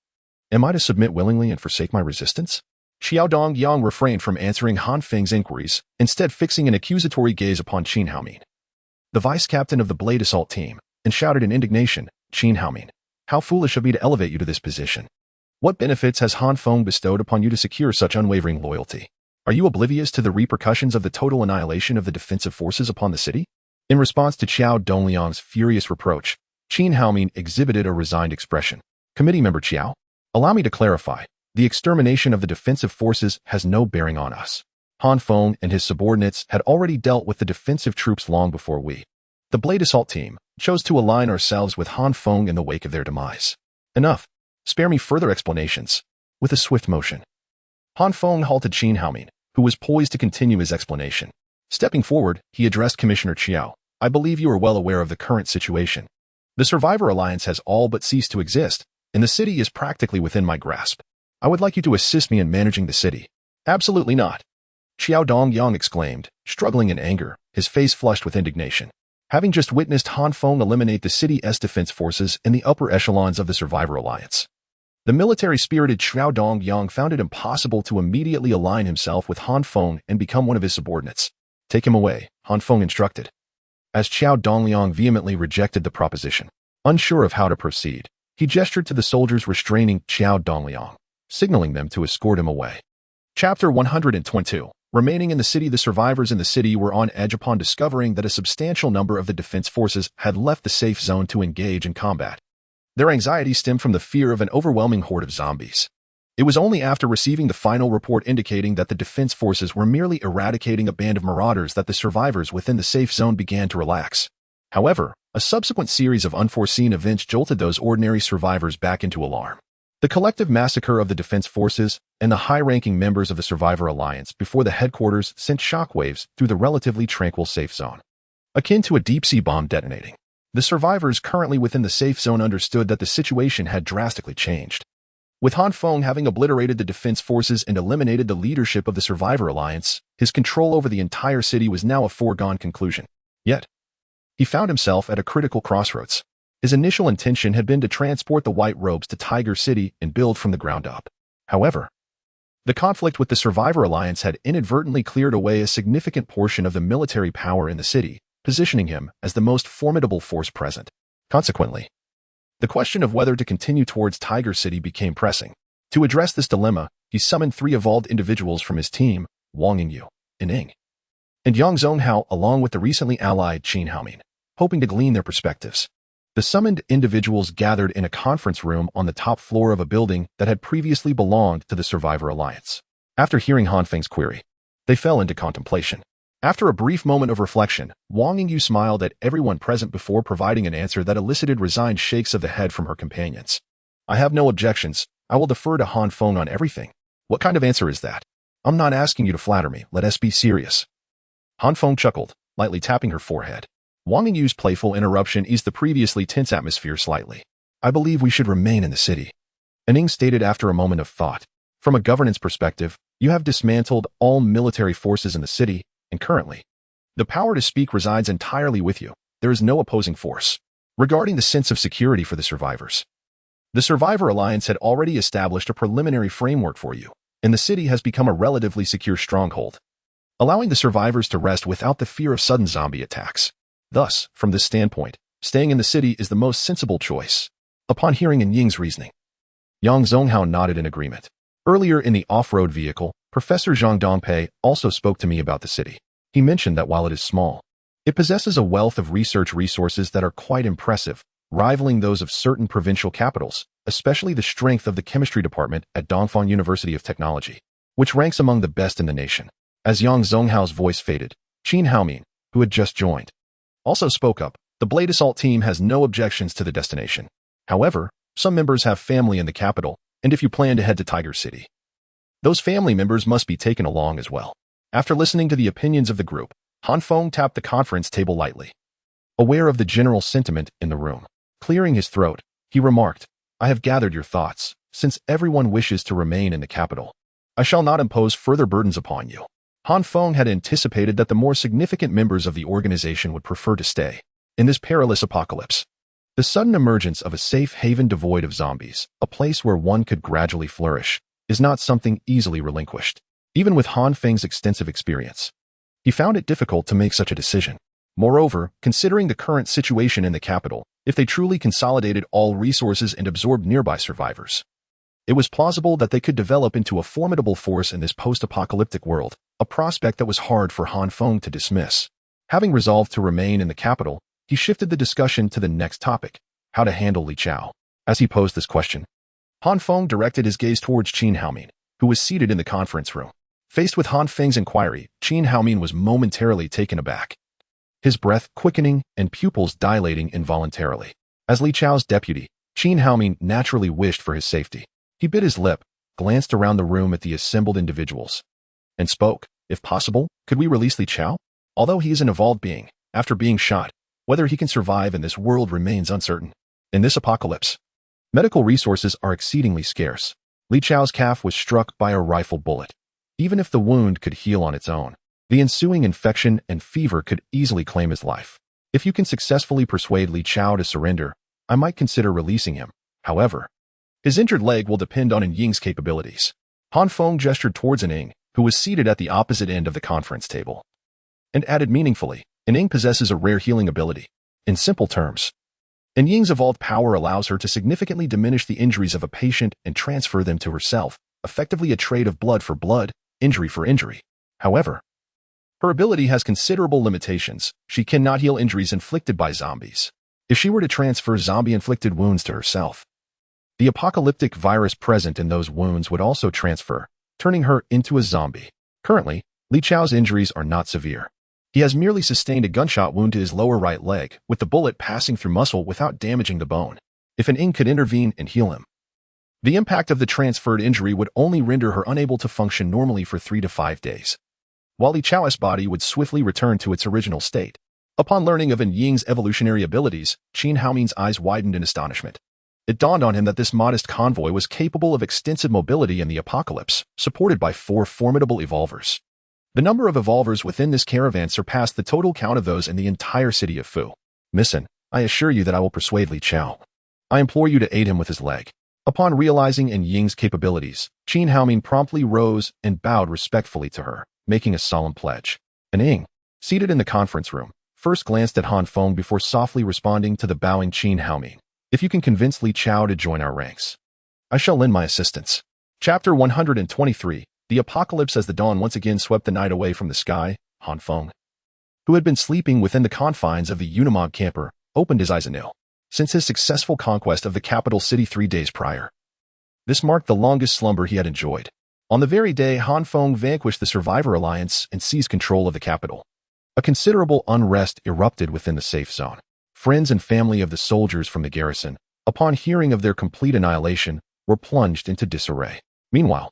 am I to submit willingly and forsake my resistance? Qiao Dongliang refrained from answering Han Feng's inquiries, instead fixing an accusatory gaze upon Qin Haomin, the vice-captain of the blade assault team, and shouted in indignation, Qin Haomin, how foolish of me to elevate you to this position. What benefits has Han Feng bestowed upon you to secure such unwavering loyalty? Are you oblivious to the repercussions of the total annihilation of the defensive forces upon the city? In response to Qiao Dongliang's furious reproach, Qin Haomin exhibited a resigned expression. Committee member Qiao, allow me to clarify. The extermination of the defensive forces has no bearing on us. Han Feng and his subordinates had already dealt with the defensive troops long before we, the blade assault team, chose to align ourselves with Han Feng in the wake of their demise. Enough. Spare me further explanations. With a swift motion, Han Feng halted Qin Haomin, who was poised to continue his explanation. Stepping forward, he addressed Commissioner Qiao. I believe you are well aware of the current situation. The Survivor Alliance has all but ceased to exist, and the city is practically within my grasp. I would like you to assist me in managing the city. Absolutely not. Qiao Dongliang exclaimed, struggling in anger, his face flushed with indignation. Having just witnessed Han Feng eliminate the city's defense forces in the upper echelons of the Survivor Alliance, the military-spirited Qiao Dongliang found it impossible to immediately align himself with Han Feng and become one of his subordinates. Take him away, Han Feng instructed. As Qiao Dongliang vehemently rejected the proposition, unsure of how to proceed, he gestured to the soldiers restraining Qiao Dongliang, signaling them to escort him away. Chapter 122. Remaining in the city, the survivors in the city were on edge upon discovering that a substantial number of the defense forces had left the safe zone to engage in combat. Their anxiety stemmed from the fear of an overwhelming horde of zombies. It was only after receiving the final report indicating that the defense forces were merely eradicating a band of marauders that the survivors within the safe zone began to relax. However, a subsequent series of unforeseen events jolted those ordinary survivors back into alarm. The collective massacre of the defense forces and the high-ranking members of the Survivor Alliance before the headquarters sent shockwaves through the relatively tranquil safe zone, akin to a deep-sea bomb detonating. The survivors currently within the safe zone understood that the situation had drastically changed. With Han Feng having obliterated the defense forces and eliminated the leadership of the Survivor Alliance, his control over the entire city was now a foregone conclusion. Yet, he found himself at a critical crossroads. His initial intention had been to transport the White Robes to Tiger City and build from the ground up. However, the conflict with the Survivor Alliance had inadvertently cleared away a significant portion of the military power in the city, positioning him as the most formidable force present. Consequently, the question of whether to continue towards Tiger City became pressing. To address this dilemma, he summoned 3 evolved individuals from his team, Wang Yingyu, Ning, and Yang Zonghao, along with the recently allied Qin Haomin, hoping to glean their perspectives. The summoned individuals gathered in a conference room on the top floor of a building that had previously belonged to the Survivor Alliance. After hearing Han Feng's query, they fell into contemplation. After a brief moment of reflection, Wang Yingyu smiled at everyone present before providing an answer that elicited resigned shakes of the head from her companions. I have no objections, I will defer to Han Feng on everything. What kind of answer is that? I'm not asking you to flatter me. Let us be serious. Han Feng chuckled, lightly tapping her forehead. Wang Yu's playful interruption eased the previously tense atmosphere slightly. I believe we should remain in the city. Ning stated after a moment of thought. From a governance perspective, you have dismantled all military forces in the city, and currently, the power to speak resides entirely with you. There is no opposing force. Regarding the sense of security for the survivors, the Survivor Alliance had already established a preliminary framework for you, and the city has become a relatively secure stronghold, allowing the survivors to rest without the fear of sudden zombie attacks. Thus, from this standpoint, staying in the city is the most sensible choice. Upon hearing Ying's reasoning, Yang Zonghao nodded in agreement. Earlier in the off-road vehicle, Professor Zhang Dongpei also spoke to me about the city. He mentioned that while it is small, it possesses a wealth of research resources that are quite impressive, rivaling those of certain provincial capitals, especially the strength of the chemistry department at Dongfang University of Technology, which ranks among the best in the nation. As Yang Zonghao's voice faded, Qin Haomin, who had just joined, also spoke up. The Blade Assault team has no objections to the destination. However, some members have family in the capital, and if you plan to head to Tiger City, those family members must be taken along as well. After listening to the opinions of the group, Han Feng tapped the conference table lightly. Aware of the general sentiment in the room, clearing his throat, he remarked, I have gathered your thoughts. Since everyone wishes to remain in the capital, I shall not impose further burdens upon you. Han Feng had anticipated that the more significant members of the organization would prefer to stay. In this perilous apocalypse, the sudden emergence of a safe haven devoid of zombies, a place where one could gradually flourish, is not something easily relinquished. Even with Han Feng's extensive experience, he found it difficult to make such a decision. Moreover, considering the current situation in the capital, if they truly consolidated all resources and absorbed nearby survivors, it was plausible that they could develop into a formidable force in this post-apocalyptic world, a prospect that was hard for Han Feng to dismiss. Having resolved to remain in the capital, he shifted the discussion to the next topic, how to handle Li Chao. As he posed this question, Han Feng directed his gaze towards Qin Haomin, who was seated in the conference room. Faced with Han Feng's inquiry, Qin Haomin was momentarily taken aback, his breath quickening and pupils dilating involuntarily. As Li Chao's deputy, Qin Haomin naturally wished for his safety. He bit his lip, glanced around the room at the assembled individuals, and spoke, if possible, could we release Li Chao? Although he is an evolved being, after being shot, whether he can survive in this world remains uncertain. In this apocalypse, medical resources are exceedingly scarce. Li Chao's calf was struck by a rifle bullet. Even if the wound could heal on its own, the ensuing infection and fever could easily claim his life. If you can successfully persuade Li Chao to surrender, I might consider releasing him. However, his injured leg will depend on Ying's capabilities. Han Feng gestured towards Ying, who was seated at the opposite end of the conference table, and added meaningfully, Ying possesses a rare healing ability. In simple terms, Ying's evolved power allows her to significantly diminish the injuries of a patient and transfer them to herself, effectively a trade of blood for blood, injury for injury. However, her ability has considerable limitations. She cannot heal injuries inflicted by zombies. If she were to transfer zombie-inflicted wounds to herself, the apocalyptic virus present in those wounds would also transfer, turning her into a zombie. Currently, Li Chao's injuries are not severe. He has merely sustained a gunshot wound to his lower right leg, with the bullet passing through muscle without damaging the bone. If Ying could intervene and heal him, the impact of the transferred injury would only render her unable to function normally for 3 to 5 days, while Li Chao's body would swiftly return to its original state. Upon learning of Ying's evolutionary abilities, Qin Haomin's eyes widened in astonishment. It dawned on him that this modest convoy was capable of extensive mobility in the apocalypse, supported by 4 formidable evolvers. The number of evolvers within this caravan surpassed the total count of those in the entire city of Fu. Listen, I assure you that I will persuade Li Chao. I implore you to aid him with his leg. Upon realizing Ying's capabilities, Qin Haomin promptly rose and bowed respectfully to her, making a solemn pledge. Ying, seated in the conference room, first glanced at Han Feng before softly responding to the bowing Qin Haomin. If you can convince Li Chao to join our ranks, I shall lend my assistance. Chapter 123, The Apocalypse. As the dawn once again swept the night away from the sky, Han Feng, who had been sleeping within the confines of the Unimog camper, opened his eyes anew. Since his successful conquest of the capital city 3 days prior, this marked the longest slumber he had enjoyed. On the very day Han Feng vanquished the Survivor Alliance and seized control of the capital, a considerable unrest erupted within the safe zone. Friends and family of the soldiers from the garrison, upon hearing of their complete annihilation, were plunged into disarray. Meanwhile,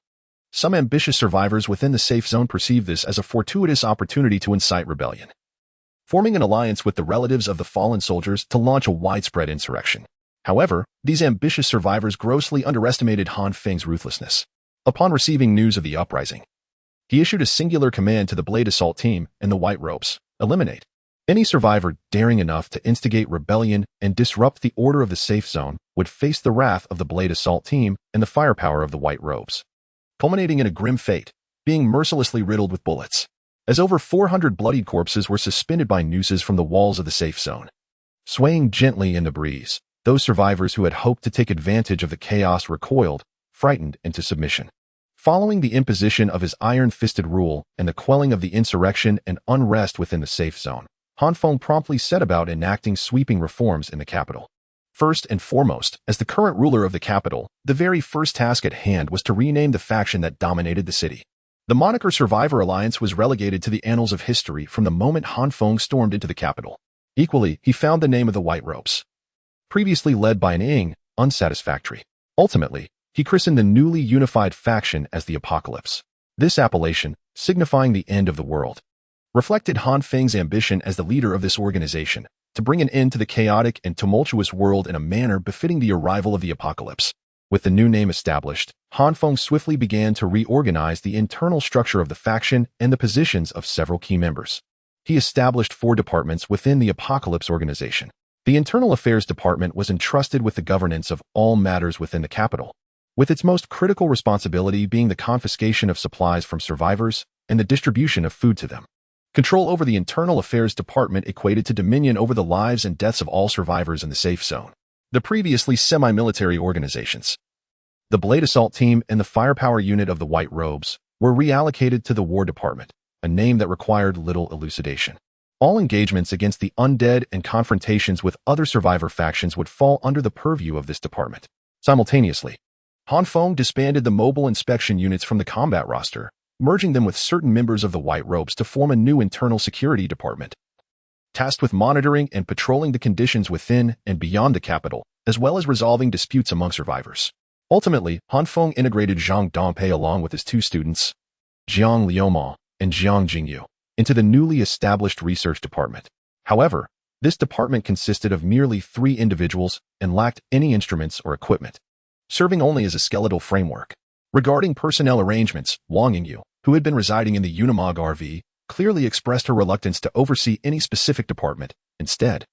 some ambitious survivors within the safe zone perceived this as a fortuitous opportunity to incite rebellion, forming an alliance with the relatives of the fallen soldiers to launch a widespread insurrection. However, these ambitious survivors grossly underestimated Han Feng's ruthlessness. Upon receiving news of the uprising, he issued a singular command to the Blade Assault team and the White Robes: eliminate any survivor daring enough to instigate rebellion and disrupt the order of the safe zone would face the wrath of the Blade Assault team and the firepower of the White Robes, culminating in a grim fate, being mercilessly riddled with bullets, as over 400 bloodied corpses were suspended by nooses from the walls of the safe zone. Swaying gently in the breeze, those survivors who had hoped to take advantage of the chaos recoiled, frightened into submission. Following the imposition of his iron-fisted rule and the quelling of the insurrection and unrest within the safe zone, Han Feng promptly set about enacting sweeping reforms in the capital. First and foremost, as the current ruler of the capital, the very first task at hand was to rename the faction that dominated the city. The moniker Survivor Alliance was relegated to the annals of history from the moment Han Feng stormed into the capital. Equally, he found the name of the White Robes, previously led by an Ing, unsatisfactory. Ultimately, he christened the newly unified faction as the Apocalypse. This appellation, signifying the end of the world, reflected Han Feng's ambition as the leader of this organization to bring an end to the chaotic and tumultuous world in a manner befitting the arrival of the apocalypse. With the new name established, Han Feng swiftly began to reorganize the internal structure of the faction and the positions of several key members. He established 4 departments within the Apocalypse organization. The Internal Affairs Department was entrusted with the governance of all matters within the capital, with its most critical responsibility being the confiscation of supplies from survivors and the distribution of food to them. Control over the Internal Affairs Department equated to dominion over the lives and deaths of all survivors in the safe zone. The previously semi-military organizations, the Blade Assault Team and the Firepower Unit of the White Robes, were reallocated to the War Department, a name that required little elucidation. All engagements against the undead and confrontations with other survivor factions would fall under the purview of this department. Simultaneously, Han Feng disbanded the mobile inspection units from the combat roster, merging them with certain members of the White Robes to form a new internal security department, tasked with monitoring and patrolling the conditions within and beyond the capital, as well as resolving disputes among survivors. Ultimately, Han Feng integrated Zhang Dongpei along with his 2 students, Jiang Liumo and Jiang Jingyu, into the newly established research department. However, this department consisted of merely 3 individuals and lacked any instruments or equipment, serving only as a skeletal framework. Regarding personnel arrangements, Wang Yingyu, who had been residing in the Unimog RV, clearly expressed her reluctance to oversee any specific department. Instead,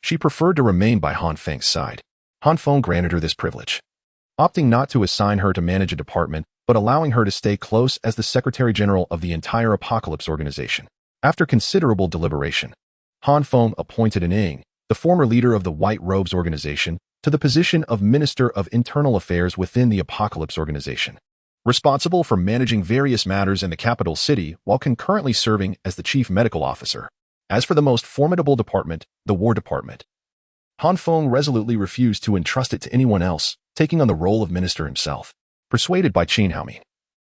she preferred to remain by Han Feng's side. Han Feng granted her this privilege, opting not to assign her to manage a department, but allowing her to stay close as the Secretary-General of the entire Apocalypse organization. After considerable deliberation, Han Feng appointed an Ing, the former leader of the White Robes organization, to the position of Minister of Internal Affairs within the Apocalypse organization, responsible for managing various matters in the capital city while concurrently serving as the Chief Medical Officer. As for the most formidable department, the War Department, Han Feng resolutely refused to entrust it to anyone else, taking on the role of minister himself. Persuaded by Qin Haoming,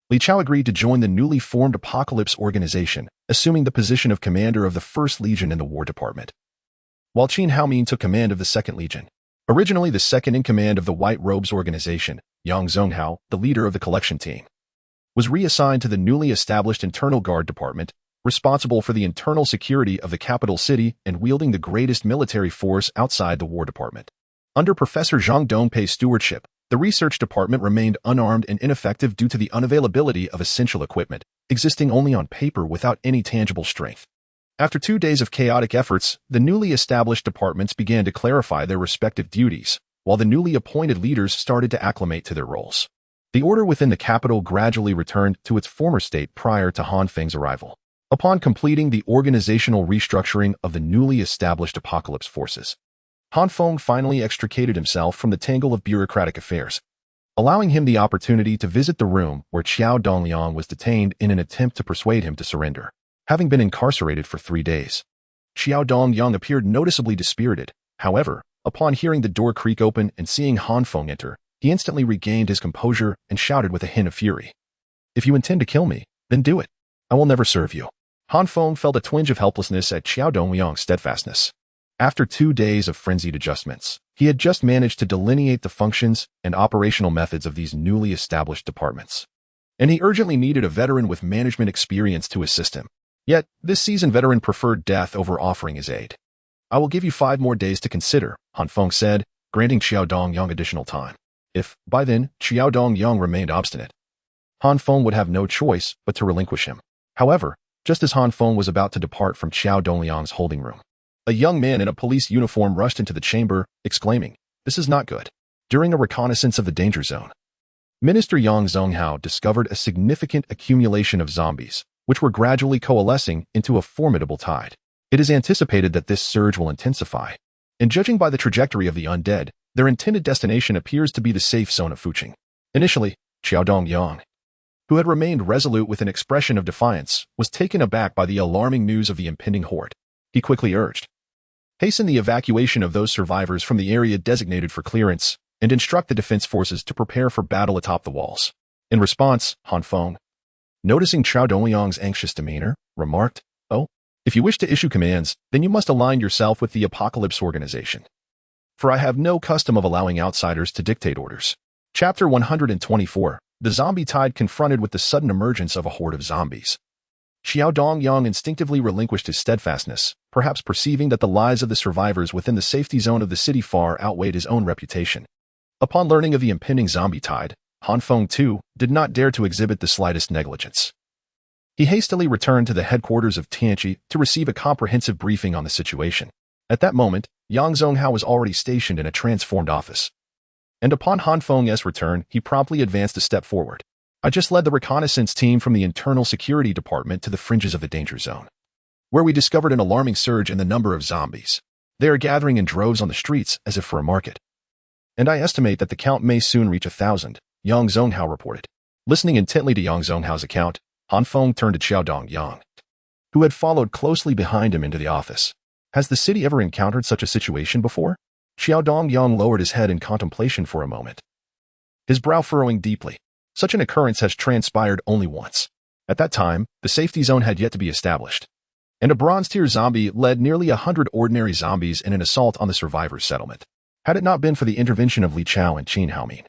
Li Chao agreed to join the newly formed Apocalypse organization, assuming the position of commander of the 1st Legion in the War Department, while Qin Haoming took command of the 2nd Legion. Originally the second in command of the White Robes organization, Yang Zonghao, the leader of the collection team, was reassigned to the newly established Internal Guard Department, responsible for the internal security of the capital city and wielding the greatest military force outside the War Department. Under Professor Zhang Dongpei's stewardship, the research department remained unarmed and ineffective due to the unavailability of essential equipment, existing only on paper without any tangible strength. After 2 days of chaotic efforts, the newly established departments began to clarify their respective duties, while the newly appointed leaders started to acclimate to their roles. The order within the capital gradually returned to its former state prior to Han Feng's arrival. Upon completing the organizational restructuring of the newly established Apocalypse forces, Han Feng finally extricated himself from the tangle of bureaucratic affairs, allowing him the opportunity to visit the room where Qiao Dongliang was detained in an attempt to persuade him to surrender. Having been incarcerated for 3 days, Qiao Dongliang appeared noticeably dispirited. However, upon hearing the door creak open and seeing Han Feng enter, he instantly regained his composure and shouted with a hint of fury, "If you intend to kill me, then do it. I will never serve you." Han Feng felt a twinge of helplessness at Qiao Dongliang's steadfastness. After 2 days of frenzied adjustments, he had just managed to delineate the functions and operational methods of these newly established departments. And he urgently needed a veteran with management experience to assist him. Yet, this seasoned veteran preferred death over offering his aid. "I will give you 5 more days to consider," Han Feng said, granting Xiao Dongyang additional time. If, by then, Xiao Dongyang remained obstinate, Han Feng would have no choice but to relinquish him. However, just as Han Feng was about to depart from Xiao Dongyang's holding room, a young man in a police uniform rushed into the chamber, exclaiming, "This is not good." During a reconnaissance of the danger zone, Minister Yang Zonghao discovered a significant accumulation of zombies, which were gradually coalescing into a formidable tide. It is anticipated that this surge will intensify, and judging by the trajectory of the undead, their intended destination appears to be the safe zone of Fuqing. Initially, Xiao Dongyang, who had remained resolute with an expression of defiance, was taken aback by the alarming news of the impending horde. He quickly urged, "Hasten the evacuation of those survivors from the area designated for clearance, and instruct the defense forces to prepare for battle atop the walls." In response, Han Feng, noticing Xiao Dongyang's anxious demeanor, remarked, "Oh, if you wish to issue commands, then you must align yourself with the Apocalypse Organization. For I have no custom of allowing outsiders to dictate orders." Chapter 124. The zombie tide confronted with the sudden emergence of a horde of zombies. Xiao Dongyang instinctively relinquished his steadfastness, perhaps perceiving that the lives of the survivors within the safety zone of the city far outweighed his own reputation. Upon learning of the impending zombie tide, Han Feng, too, did not dare to exhibit the slightest negligence. He hastily returned to the headquarters of Tianqi to receive a comprehensive briefing on the situation. At that moment, Yang Zonghao was already stationed in a transformed office. And upon Han Feng's return, he promptly advanced a step forward. "I just led the reconnaissance team from the Internal Security Department to the fringes of the danger zone, where we discovered an alarming surge in the number of zombies. They are gathering in droves on the streets as if for a market. And I estimate that the count may soon reach 1,000, Yang Zonghao reported. Listening intently to Yang Zonghao's account, Han Feng turned to Xiao Dongyang, who had followed closely behind him into the office. "Has the city ever encountered such a situation before?" Xiao Dongyang lowered his head in contemplation for a moment, his brow furrowing deeply. "Such an occurrence has transpired only once. At that time, the safety zone had yet to be established, and a bronze-tier zombie led nearly 100 ordinary zombies in an assault on the survivors' settlement. Had it not been for the intervention of Li Chao and Qin Haomin,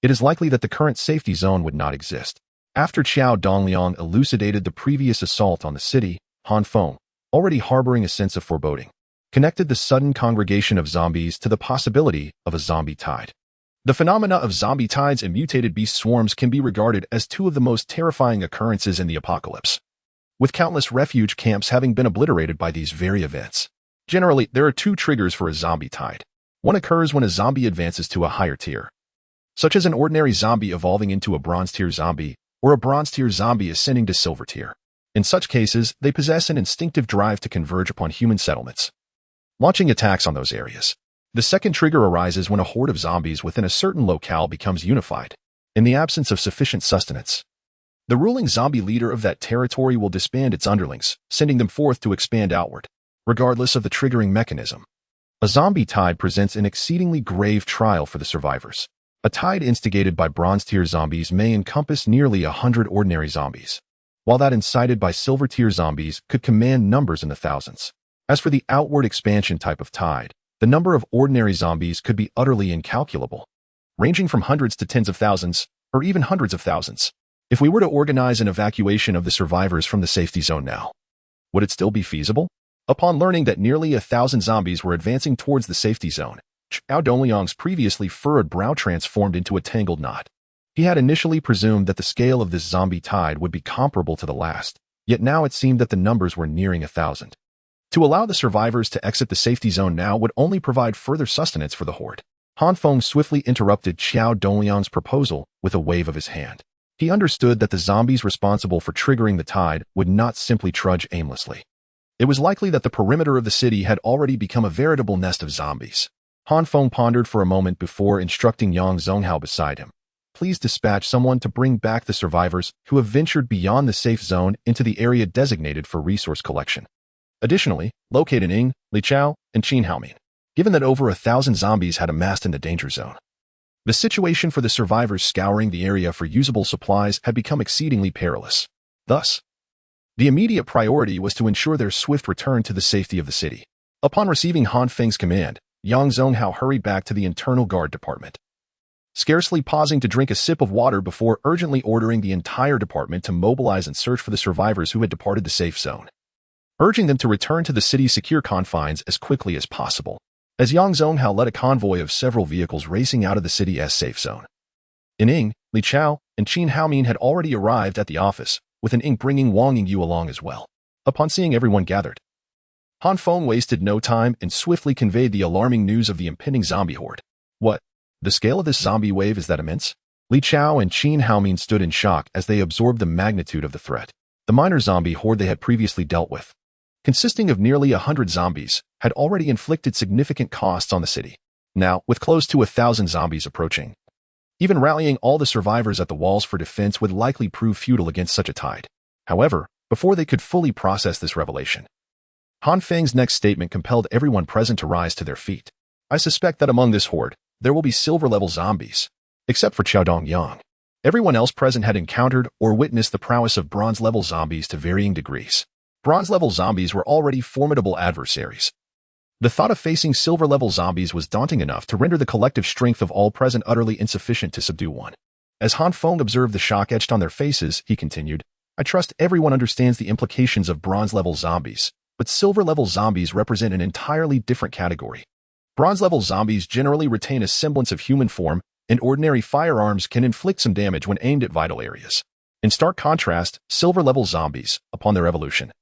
it is likely that the current safety zone would not exist." After Xiao Dongyang elucidated the previous assault on the city, Han Feng, already harboring a sense of foreboding, connected the sudden congregation of zombies to the possibility of a zombie tide. The phenomena of zombie tides and mutated beast swarms can be regarded as two of the most terrifying occurrences in the apocalypse, with countless refuge camps having been obliterated by these very events. Generally, there are 2 triggers for a zombie tide. One occurs when a zombie advances to a higher tier, such as an ordinary zombie evolving into a bronze-tier zombie, or a bronze-tier zombie ascending to silver tier. In such cases, they possess an instinctive drive to converge upon human settlements, launching attacks on those areas. The second trigger arises when a horde of zombies within a certain locale becomes unified. In the absence of sufficient sustenance, the ruling zombie leader of that territory will disband its underlings, sending them forth to expand outward, regardless of the triggering mechanism. A zombie tide presents an exceedingly grave trial for the survivors. A tide instigated by bronze-tier zombies may encompass nearly 100 ordinary zombies, while that incited by silver-tier zombies could command numbers in the thousands. As for the outward expansion type of tide, the number of ordinary zombies could be utterly incalculable, ranging from hundreds to tens of thousands, or even hundreds of thousands. If we were to organize an evacuation of the survivors from the safety zone now, would it still be feasible? Upon learning that nearly 1,000 zombies were advancing towards the safety zone, Xiao Dongyang's previously furrowed brow transformed into a tangled knot. He had initially presumed that the scale of this zombie tide would be comparable to the last, yet now it seemed that the numbers were nearing 1,000. To allow the survivors to exit the safety zone now would only provide further sustenance for the horde. Han Feng swiftly interrupted Xiao Dongyang's proposal with a wave of his hand. He understood that the zombies responsible for triggering the tide would not simply trudge aimlessly. It was likely that the perimeter of the city had already become a veritable nest of zombies. Han Feng pondered for a moment before instructing Yang Zonghao beside him. "Please dispatch someone to bring back the survivors who have ventured beyond the safe zone into the area designated for resource collection. Additionally, locate Ning, Li Chao, and Qin Haomin." Given that over 1,000 zombies had amassed in the danger zone, the situation for the survivors scouring the area for usable supplies had become exceedingly perilous. Thus, the immediate priority was to ensure their swift return to the safety of the city. Upon receiving Han Feng's command, Yang Zonghao hurried back to the internal guard department, scarcely pausing to drink a sip of water before urgently ordering the entire department to mobilize and search for the survivors who had departed the safe zone, urging them to return to the city's secure confines as quickly as possible, as Yang Zonghao led a convoy of several vehicles racing out of the city's safe zone. Ning, Li Chao, and Qin Haomin had already arrived at the office, with Ning bringing Wang Yingyu along as well. Upon seeing everyone gathered, Han Feng wasted no time and swiftly conveyed the alarming news of the impending zombie horde. What? The scale of this zombie wave is that immense? Li Chao and Qin Haomin stood in shock as they absorbed the magnitude of the threat. The minor zombie horde they had previously dealt with, consisting of nearly 100 zombies, had already inflicted significant costs on the city. Now, with close to 1,000 zombies approaching, even rallying all the survivors at the walls for defense would likely prove futile against such a tide. However, before they could fully process this revelation, Han Feng's next statement compelled everyone present to rise to their feet. I suspect that among this horde, there will be silver-level zombies, except for Xiaodong Yang. Everyone else present had encountered or witnessed the prowess of bronze-level zombies to varying degrees. Bronze-level zombies were already formidable adversaries. The thought of facing silver-level zombies was daunting enough to render the collective strength of all present utterly insufficient to subdue one. As Han Feng observed the shock etched on their faces, he continued, I trust everyone understands the implications of bronze-level zombies, but silver-level zombies represent an entirely different category. Bronze-level zombies generally retain a semblance of human form, and ordinary firearms can inflict some damage when aimed at vital areas. In stark contrast, silver-level zombies, upon their evolution,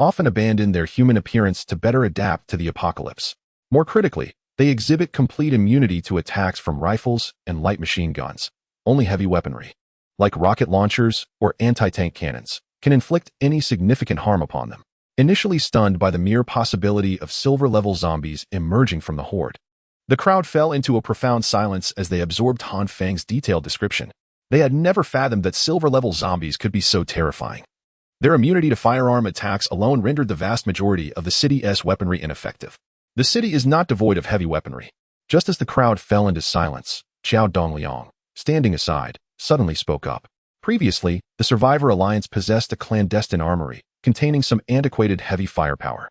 often abandon their human appearance to better adapt to the apocalypse. More critically, they exhibit complete immunity to attacks from rifles and light machine guns. Only heavy weaponry, like rocket launchers or anti-tank cannons, can inflict any significant harm upon them. Initially stunned by the mere possibility of silver-level zombies emerging from the horde, the crowd fell into a profound silence as they absorbed Han Feng's detailed description. They had never fathomed that silver-level zombies could be so terrifying. Their immunity to firearm attacks alone rendered the vast majority of the city's weaponry ineffective. The city is not devoid of heavy weaponry. Just as the crowd fell into silence, Xiao Dongliang, standing aside, suddenly spoke up. Previously, the Survivor Alliance possessed a clandestine armory containing some antiquated heavy firepower,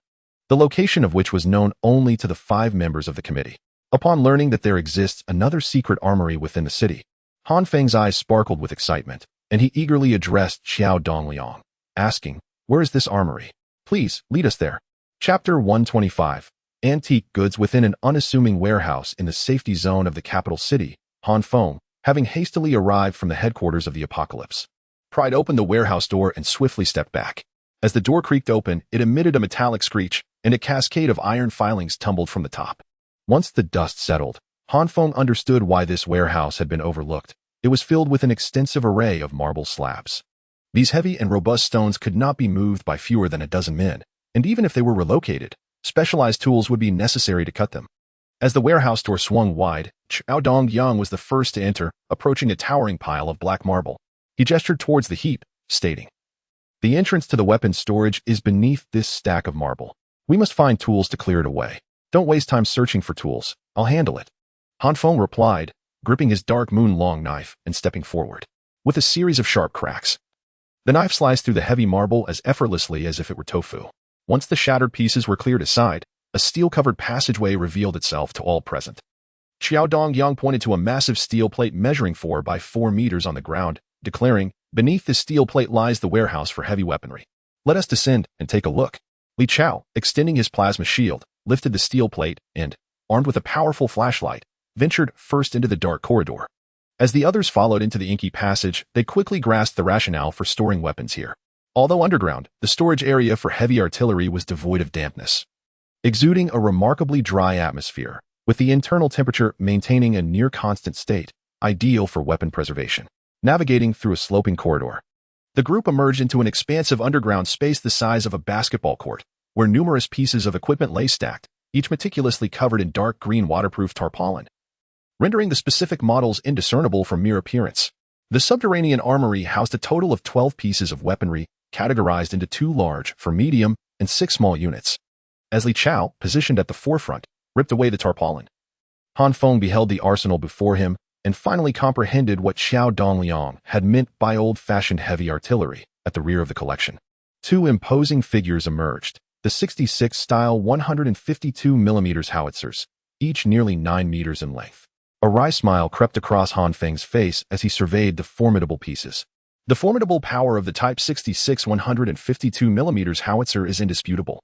the location of which was known only to the 5 members of the committee. Upon learning that there exists another secret armory within the city, Han Feng's eyes sparkled with excitement, and he eagerly addressed Xiao Dongliang, asking, where is this armory? Please, lead us there. Chapter 125. Antique goods within an unassuming warehouse in the safety zone of the capital city. Han Feng, having hastily arrived from the headquarters of the apocalypse, pried open the warehouse door and swiftly stepped back. As the door creaked open, it emitted a metallic screech, and a cascade of iron filings tumbled from the top. Once the dust settled, Han Feng understood why this warehouse had been overlooked. It was filled with an extensive array of marble slabs. These heavy and robust stones could not be moved by fewer than a dozen men, and even if they were relocated, specialized tools would be necessary to cut them. As the warehouse door swung wide, Xiao Dongyang was the first to enter, approaching a towering pile of black marble. He gestured towards the heap, stating, the entrance to the weapons storage is beneath this stack of marble. We must find tools to clear it away. Don't waste time searching for tools. I'll handle it. Han Feng replied, gripping his dark moon-long knife and stepping forward. With a series of sharp cracks, the knife sliced through the heavy marble as effortlessly as if it were tofu. Once the shattered pieces were cleared aside, a steel-covered passageway revealed itself to all present. Xiao Dongyang pointed to a massive steel plate measuring 4 by 4 meters on the ground, declaring, beneath this steel plate lies the warehouse for heavy weaponry. Let us descend and take a look. Li Chao, extending his plasma shield, lifted the steel plate and, armed with a powerful flashlight, ventured first into the dark corridor. As the others followed into the inky passage, they quickly grasped the rationale for storing weapons here. Although underground, the storage area for heavy artillery was devoid of dampness, exuding a remarkably dry atmosphere, with the internal temperature maintaining a near-constant state, ideal for weapon preservation. Navigating through a sloping corridor, the group emerged into an expansive underground space the size of a basketball court, where numerous pieces of equipment lay stacked, each meticulously covered in dark green waterproof tarpaulin, rendering the specific models indiscernible from mere appearance. The subterranean armory housed a total of 12 pieces of weaponry, categorized into 2 large for medium and 6 small units. As Li Chao, positioned at the forefront, ripped away the tarpaulin, Han Feng beheld the arsenal before him and finally comprehended what Xiao Dongliang had meant by old-fashioned heavy artillery at the rear of the collection. 2 imposing figures emerged, the 66 style 152mm howitzers, each nearly 9 meters in length. A wry smile crept across Han Feng's face as he surveyed the formidable pieces. The formidable power of the Type 66 152mm howitzer is indisputable.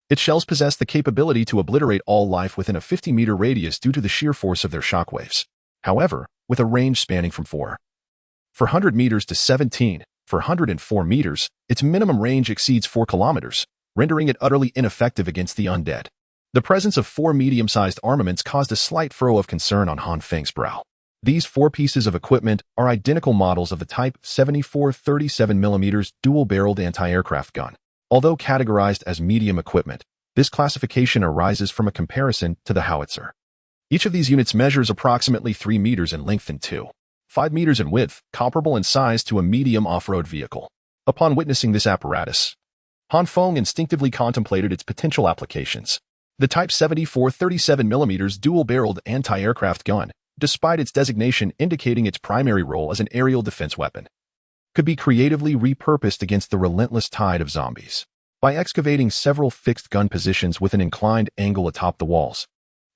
Its shells possess the capability to obliterate all life within a 50-meter radius due to the sheer force of their shockwaves. However, with a range spanning from 400 meters to 404 meters, its minimum range exceeds 4 kilometers, rendering it utterly ineffective against the undead. The presence of 4 medium-sized armaments caused a slight furrow of concern on Han Feng's brow. These 4 pieces of equipment are identical models of the Type 74 37mm dual-barreled anti-aircraft gun. Although categorized as medium equipment, this classification arises from a comparison to the howitzer. Each of these units measures approximately 3 meters in length and 2.5 meters in width, comparable in size to a medium off-road vehicle. Upon witnessing this apparatus, Han Feng instinctively contemplated its potential applications. The Type 74 37mm dual-barreled anti-aircraft gun, despite its designation indicating its primary role as an aerial defense weapon, could be creatively repurposed against the relentless tide of zombies. By excavating several fixed gun positions with an inclined angle atop the walls,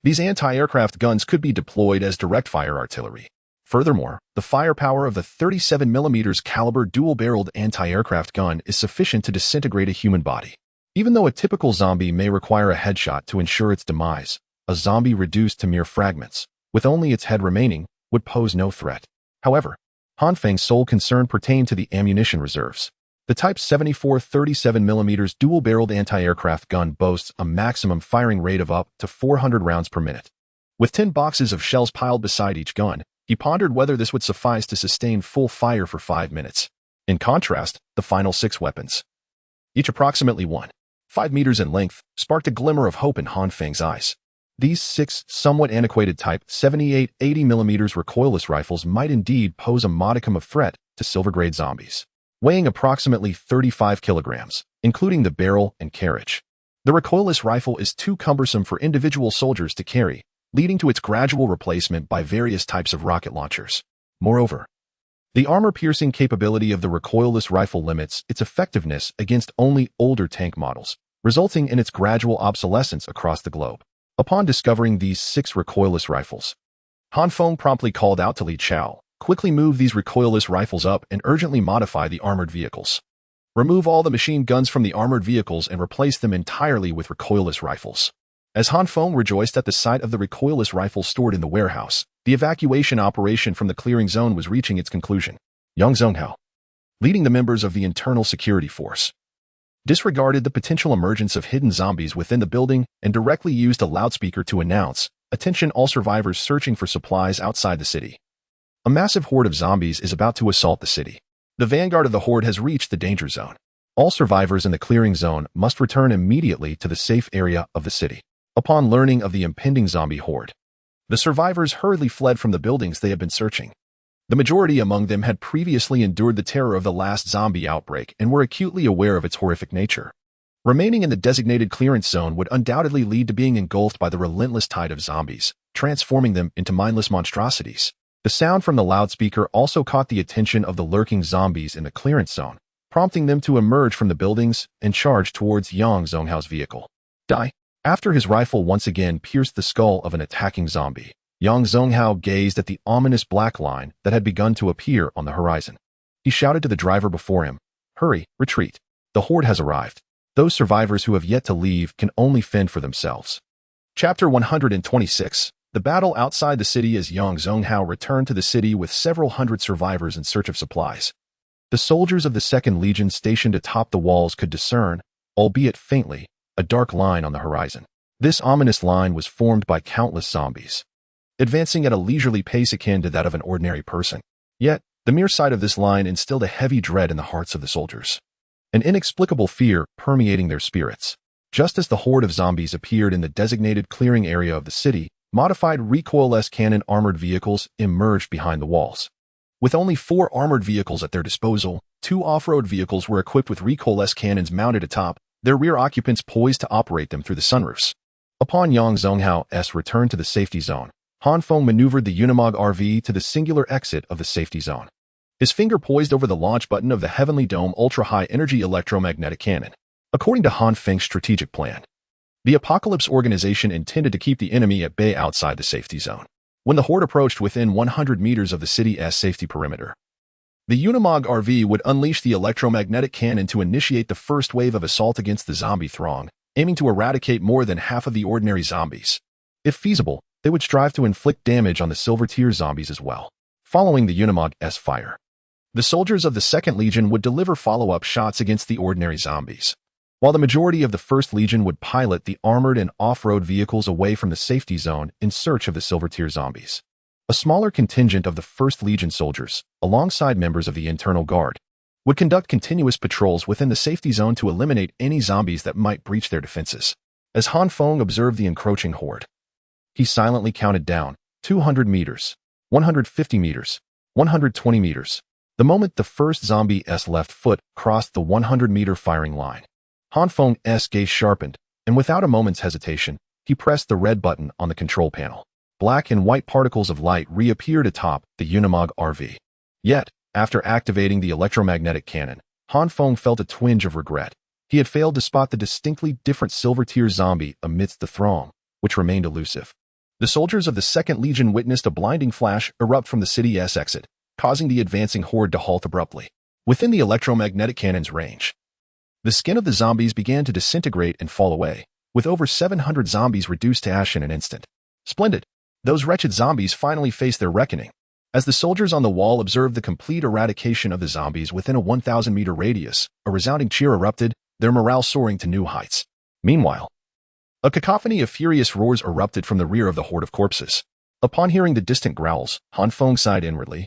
these anti-aircraft guns could be deployed as direct-fire artillery. Furthermore, the firepower of the 37mm caliber dual-barreled anti-aircraft gun is sufficient to disintegrate a human body. Even though a typical zombie may require a headshot to ensure its demise, a zombie reduced to mere fragments, with only its head remaining, would pose no threat. However, Han Feng's sole concern pertained to the ammunition reserves. The Type 74 37mm dual-barreled anti-aircraft gun boasts a maximum firing rate of up to 400 rounds per minute. With 10 boxes of shells piled beside each gun, he pondered whether this would suffice to sustain full fire for 5 minutes. In contrast, the final 6 weapons, each approximately 1.5 meters in length, sparked a glimmer of hope in Han Feng's eyes. These 6 somewhat antiquated Type 78 80mm recoilless rifles might indeed pose a modicum of threat to silver-grade zombies. Weighing approximately 35 kilograms, including the barrel and carriage, the recoilless rifle is too cumbersome for individual soldiers to carry, leading to its gradual replacement by various types of rocket launchers. Moreover, the armor-piercing capability of the recoilless rifle limits its effectiveness against only older tank models, resulting in its gradual obsolescence across the globe. Upon discovering these 6 recoilless rifles, Han Feng promptly called out to Li Chao, "Quickly move these recoilless rifles up and urgently modify the armored vehicles. Remove all the machine guns from the armored vehicles and replace them entirely with recoilless rifles." As Han Feng rejoiced at the sight of the recoilless rifles stored in the warehouse, the evacuation operation from the clearing zone was reaching its conclusion. Yang Zonghao, leading the members of the internal security force, disregarded the potential emergence of hidden zombies within the building and directly used a loudspeaker to announce, "Attention all survivors searching for supplies outside the city. A massive horde of zombies is about to assault the city. The vanguard of the horde has reached the danger zone. All survivors in the clearing zone must return immediately to the safe area of the city." Upon learning of the impending zombie horde, the survivors hurriedly fled from the buildings they had been searching. The majority among them had previously endured the terror of the last zombie outbreak and were acutely aware of its horrific nature. Remaining in the designated clearance zone would undoubtedly lead to being engulfed by the relentless tide of zombies, transforming them into mindless monstrosities. The sound from the loudspeaker also caught the attention of the lurking zombies in the clearance zone, prompting them to emerge from the buildings and charge towards Yang Zonghao's vehicle. Die. After his rifle once again pierced the skull of an attacking zombie, Yang Zonghao gazed at the ominous black line that had begun to appear on the horizon. He shouted to the driver before him, "Hurry, retreat. The horde has arrived. Those survivors who have yet to leave can only fend for themselves." Chapter 126. The battle outside the city. As Yang Zonghao returned to the city with several hundred survivors in search of supplies, the soldiers of the 2nd Legion stationed atop the walls could discern, albeit faintly, a dark line on the horizon. This ominous line was formed by countless zombies, advancing at a leisurely pace akin to that of an ordinary person. Yet, the mere sight of this line instilled a heavy dread in the hearts of the soldiers, an inexplicable fear permeating their spirits. Just as the horde of zombies appeared in the designated clearing area of the city, modified recoilless cannon armored vehicles emerged behind the walls. With only 4 armored vehicles at their disposal, 2 off-road vehicles were equipped with recoilless cannons mounted atop, their rear occupants poised to operate them through the sunroofs. Upon Yang Zonghao's return to the safety zone, Han Feng maneuvered the Unimog RV to the singular exit of the safety zone, his finger poised over the launch button of the Heavenly Dome ultra-high energy electromagnetic cannon. According to Han Feng's strategic plan, the Apocalypse organization intended to keep the enemy at bay outside the safety zone. When the horde approached within 100 meters of the city's safety perimeter, the Unimog RV would unleash the electromagnetic cannon to initiate the first wave of assault against the zombie throng, aiming to eradicate more than half of the ordinary zombies. If feasible, they would strive to inflict damage on the Silver Tier zombies as well. Following the Unimog's fire, the soldiers of the 2nd Legion would deliver follow-up shots against the ordinary zombies, while the majority of the 1st Legion would pilot the armored and off-road vehicles away from the safety zone in search of the Silver Tier zombies. A smaller contingent of the 1st Legion soldiers, alongside members of the internal guard, would conduct continuous patrols within the safety zone to eliminate any zombies that might breach their defenses. As Han Feng observed the encroaching horde, he silently counted down 200 meters, 150 meters, 120 meters. The moment the first zombie's left foot crossed the 100-meter firing line, Han Feng's gaze sharpened, and without a moment's hesitation, he pressed the red button on the control panel. Black and white particles of light reappeared atop the Unimog RV. Yet, after activating the electromagnetic cannon, Han Feng felt a twinge of regret. He had failed to spot the distinctly different Silver Tier zombie amidst the throng, which remained elusive. The soldiers of the 2nd Legion witnessed a blinding flash erupt from the city's exit, causing the advancing horde to halt abruptly. Within the electromagnetic cannon's range, the skin of the zombies began to disintegrate and fall away, with over 700 zombies reduced to ash in an instant. Splendid! Those wretched zombies finally faced their reckoning. As the soldiers on the wall observed the complete eradication of the zombies within a 1,000-meter radius, a resounding cheer erupted, their morale soaring to new heights. Meanwhile, a cacophony of furious roars erupted from the rear of the horde of corpses. Upon hearing the distant growls, Han Feng sighed inwardly,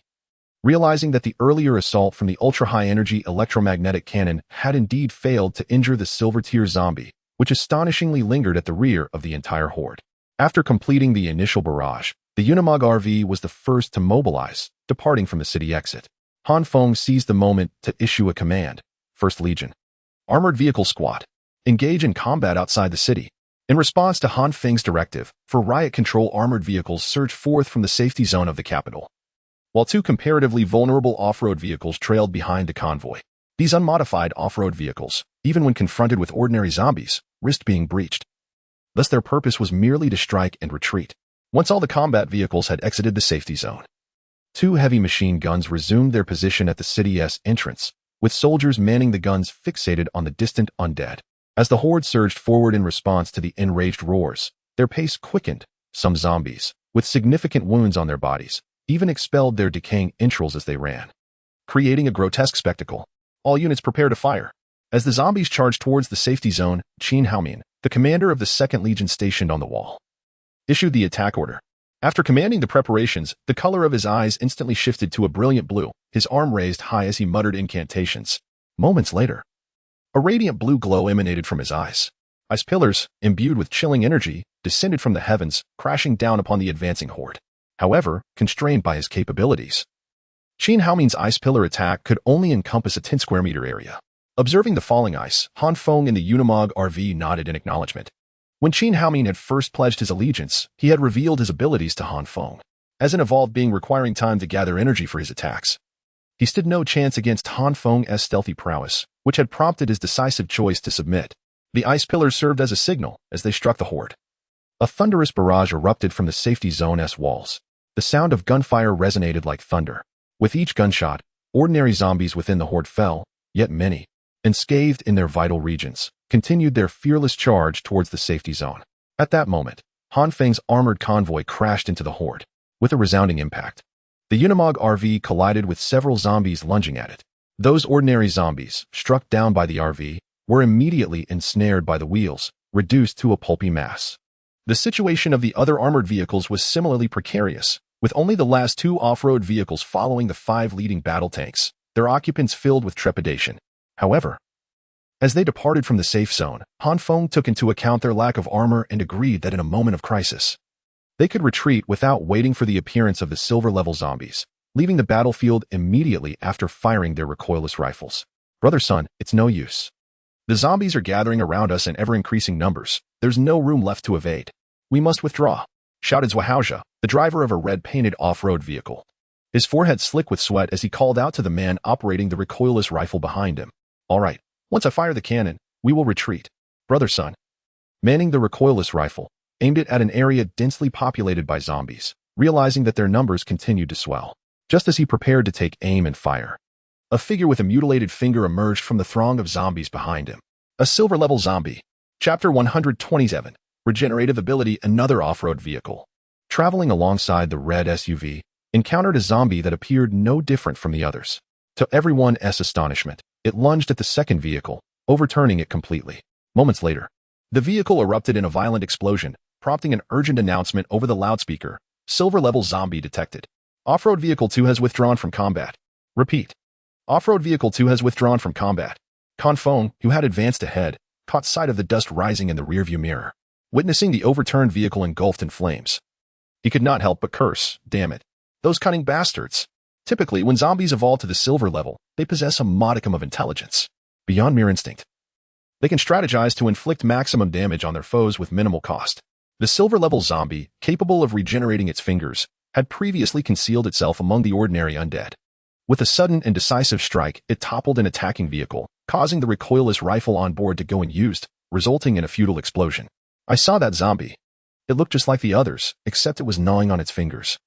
realizing that the earlier assault from the ultra-high-energy electromagnetic cannon had indeed failed to injure the Silver Tier zombie, which astonishingly lingered at the rear of the entire horde. After completing the initial barrage, the Unimog RV was the first to mobilize, departing from the city exit. Han Feng seized the moment to issue a command. 1st Legion, Armored Vehicle Squad, engage in combat outside the city. In response to Han Feng's directive, for riot control, armored vehicles surged forth from the safety zone of the capital, while 2 comparatively vulnerable off-road vehicles trailed behind the convoy. These unmodified off-road vehicles, even when confronted with ordinary zombies, risked being breached. Thus their purpose was merely to strike and retreat. Once all the combat vehicles had exited the safety zone, 2 heavy machine guns resumed their position at the city's entrance, with soldiers manning the guns fixated on the distant undead. As the horde surged forward in response to the enraged roars, their pace quickened. Some zombies, with significant wounds on their bodies, even expelled their decaying entrails as they ran, creating a grotesque spectacle. All units prepare to fire. As the zombies charged towards the safety zone, Qin Haomin, the commander of the 2nd Legion stationed on the wall, issued the attack order. After commanding the preparations, the color of his eyes instantly shifted to a brilliant blue, his arm raised high as he muttered incantations. Moments later, a radiant blue glow emanated from his eyes. Ice pillars, imbued with chilling energy, descended from the heavens, crashing down upon the advancing horde. However, constrained by his capabilities, Qin Haomin's ice pillar attack could only encompass a 10 square meter area. Observing the falling ice, Han Feng and the Unimog RV nodded in acknowledgement. When Qin Haomin had first pledged his allegiance, he had revealed his abilities to Han Feng, as an evolved being requiring time to gather energy for his attacks. He stood no chance against Han Feng's stealthy prowess, which had prompted his decisive choice to submit. The ice pillars served as a signal as they struck the horde. A thunderous barrage erupted from the safety zone's walls. The sound of gunfire resonated like thunder. With each gunshot, ordinary zombies within the horde fell, yet many, unscathed in their vital regions, continued their fearless charge towards the safety zone. At that moment, Han Feng's armored convoy crashed into the horde. With a resounding impact, the Unimog RV collided with several zombies lunging at it. Those ordinary zombies, struck down by the RV, were immediately ensnared by the wheels, reduced to a pulpy mass. The situation of the other armored vehicles was similarly precarious, with only the last 2 off-road vehicles following the 5 leading battle tanks, their occupants filled with trepidation. However, as they departed from the safe zone, Han Feng took into account their lack of armor and agreed that in a moment of crisis, they could retreat without waiting for the appearance of the silver-level zombies, leaving the battlefield immediately after firing their recoilless rifles. Brother Sun, it's no use. The zombies are gathering around us in ever-increasing numbers. There's no room left to evade. We must withdraw, shouted Zhuhaozha, the driver of a red-painted off-road vehicle. His forehead slick with sweat as he called out to the man operating the recoilless rifle behind him. All right, once I fire the cannon, We will retreat. Brother Sun, manning the recoilless rifle, aimed it at an area densely populated by zombies, realizing that their numbers continued to swell. Just as he prepared to take aim and fire, a figure with a mutilated finger emerged from the throng of zombies behind him. A silver-level zombie. Chapter 127. Regenerative ability. Another off-road vehicle, traveling alongside the red SUV, encountered a zombie that appeared no different from the others. To everyone's astonishment, it lunged at the second vehicle, overturning it completely. Moments later, the vehicle erupted in a violent explosion, prompting an urgent announcement over the loudspeaker. Silver-level zombie detected. Off-road vehicle 2 has withdrawn from combat. Repeat. Off-road vehicle 2 has withdrawn from combat. Han Feng, who had advanced ahead, caught sight of the dust rising in the rearview mirror. Witnessing the overturned vehicle engulfed in flames, he could not help but curse. Damn it. Those cunning bastards. Typically, when zombies evolve to the silver level, they possess a modicum of intelligence. Beyond mere instinct, they can strategize to inflict maximum damage on their foes with minimal cost. The silver-level zombie, capable of regenerating its fingers, had previously concealed itself among the ordinary undead. With a sudden and decisive strike, it toppled an attacking vehicle, causing the recoilless rifle on board to go unused, resulting in a futile explosion. I saw that zombie. It looked just like the others, except it was gnawing on its fingers.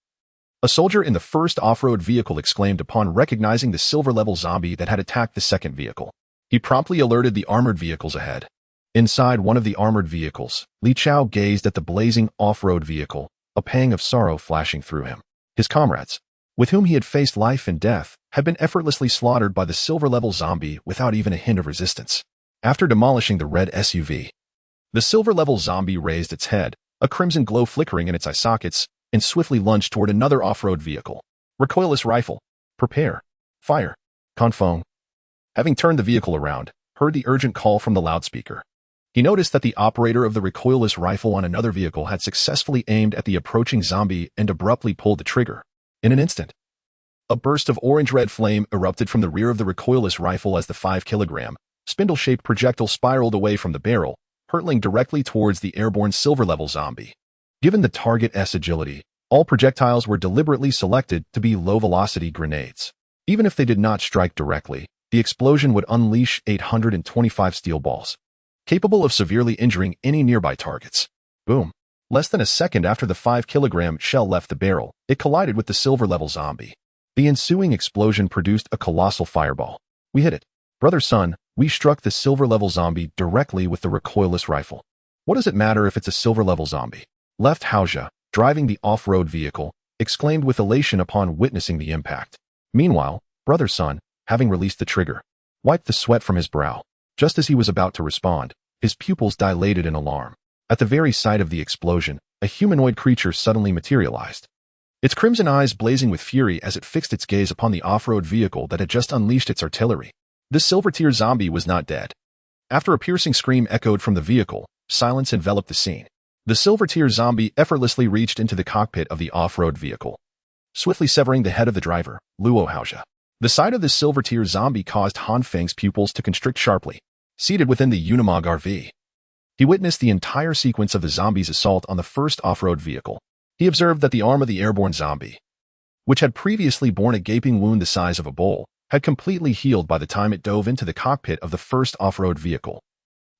A soldier in the first off-road vehicle exclaimed upon recognizing the silver-level zombie that had attacked the second vehicle. He promptly alerted the armored vehicles ahead. Inside one of the armored vehicles, Li Chao gazed at the blazing off-road vehicle, a pang of sorrow flashing through him. His comrades, with whom he had faced life and death, had been effortlessly slaughtered by the silver-level zombie without even a hint of resistance. After demolishing the red SUV, the silver-level zombie raised its head, a crimson glow flickering in its eye sockets, and swiftly lunged toward another off-road vehicle. Recoilless rifle. Prepare. Fire. Han Feng, having turned the vehicle around, heard the urgent call from the loudspeaker. He noticed that the operator of the recoilless rifle on another vehicle had successfully aimed at the approaching zombie and abruptly pulled the trigger. In an instant, a burst of orange-red flame erupted from the rear of the recoilless rifle as the 5-kilogram, spindle-shaped projectile spiraled away from the barrel, hurtling directly towards the airborne silver-level zombie. Given the target's agility, all projectiles were deliberately selected to be low-velocity grenades. Even if they did not strike directly, the explosion would unleash 825 steel balls, capable of severely injuring any nearby targets. Boom. Less than a second after the 5-kilogram shell left the barrel, it collided with the silver-level zombie. The ensuing explosion produced a colossal fireball. We hit it. Brother Sun, we struck the silver-level zombie directly with the recoilless rifle. What does it matter if it's a silver-level zombie? Left Haoja, driving the off-road vehicle, exclaimed with elation upon witnessing the impact. Meanwhile, Brother Sun, having released the trigger, wiped the sweat from his brow. Just as he was about to respond, his pupils dilated in alarm. At the very sight of the explosion, a humanoid creature suddenly materialized. Its crimson eyes blazing with fury as it fixed its gaze upon the off-road vehicle that had just unleashed its artillery. This silver-tier zombie was not dead. After a piercing scream echoed from the vehicle, silence enveloped the scene. The silver-tier zombie effortlessly reached into the cockpit of the off-road vehicle, swiftly severing the head of the driver, Luo Haoja. The sight of this silver-tier zombie caused Han Feng's pupils to constrict sharply. Seated within the Unimog RV, he witnessed the entire sequence of the zombie's assault on the first off-road vehicle. He observed that the arm of the airborne zombie, which had previously borne a gaping wound the size of a bowl, had completely healed by the time it dove into the cockpit of the first off-road vehicle.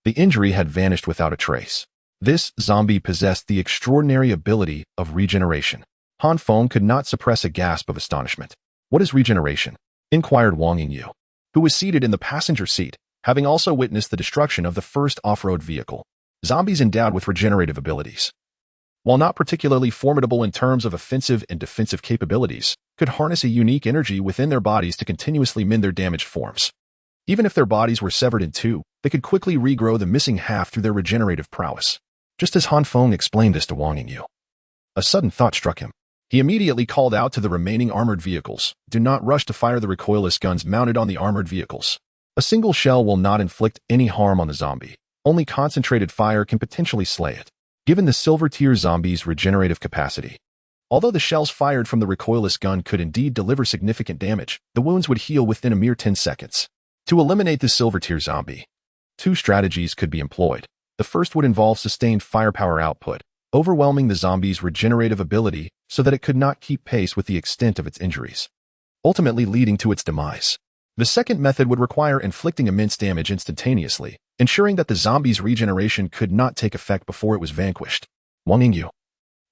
The injury had vanished without a trace. This zombie possessed the extraordinary ability of regeneration. Han Feng could not suppress a gasp of astonishment. What is regeneration? Inquired Wang Yingyu, who was seated in the passenger seat, having also witnessed the destruction of the first off-road vehicle. Zombies endowed with regenerative abilities, while not particularly formidable in terms of offensive and defensive capabilities, could harness a unique energy within their bodies to continuously mend their damaged forms. Even if their bodies were severed in two, they could quickly regrow the missing half through their regenerative prowess. Just as Han Feng explained this to Wang Yingyu, a sudden thought struck him. He immediately called out to the remaining armored vehicles, "Do not rush to fire the recoilless guns mounted on the armored vehicles. A single shell will not inflict any harm on the zombie. Only concentrated fire can potentially slay it." Given the silver-tier zombie's regenerative capacity, although the shells fired from the recoilless gun could indeed deliver significant damage, the wounds would heal within a mere 10 seconds. To eliminate the silver-tier zombie, two strategies could be employed. The first would involve sustained firepower output, overwhelming the zombie's regenerative ability so that it could not keep pace with the extent of its injuries, ultimately leading to its demise. The second method would require inflicting immense damage instantaneously, ensuring that the zombie's regeneration could not take effect before it was vanquished. Wang Yingyu,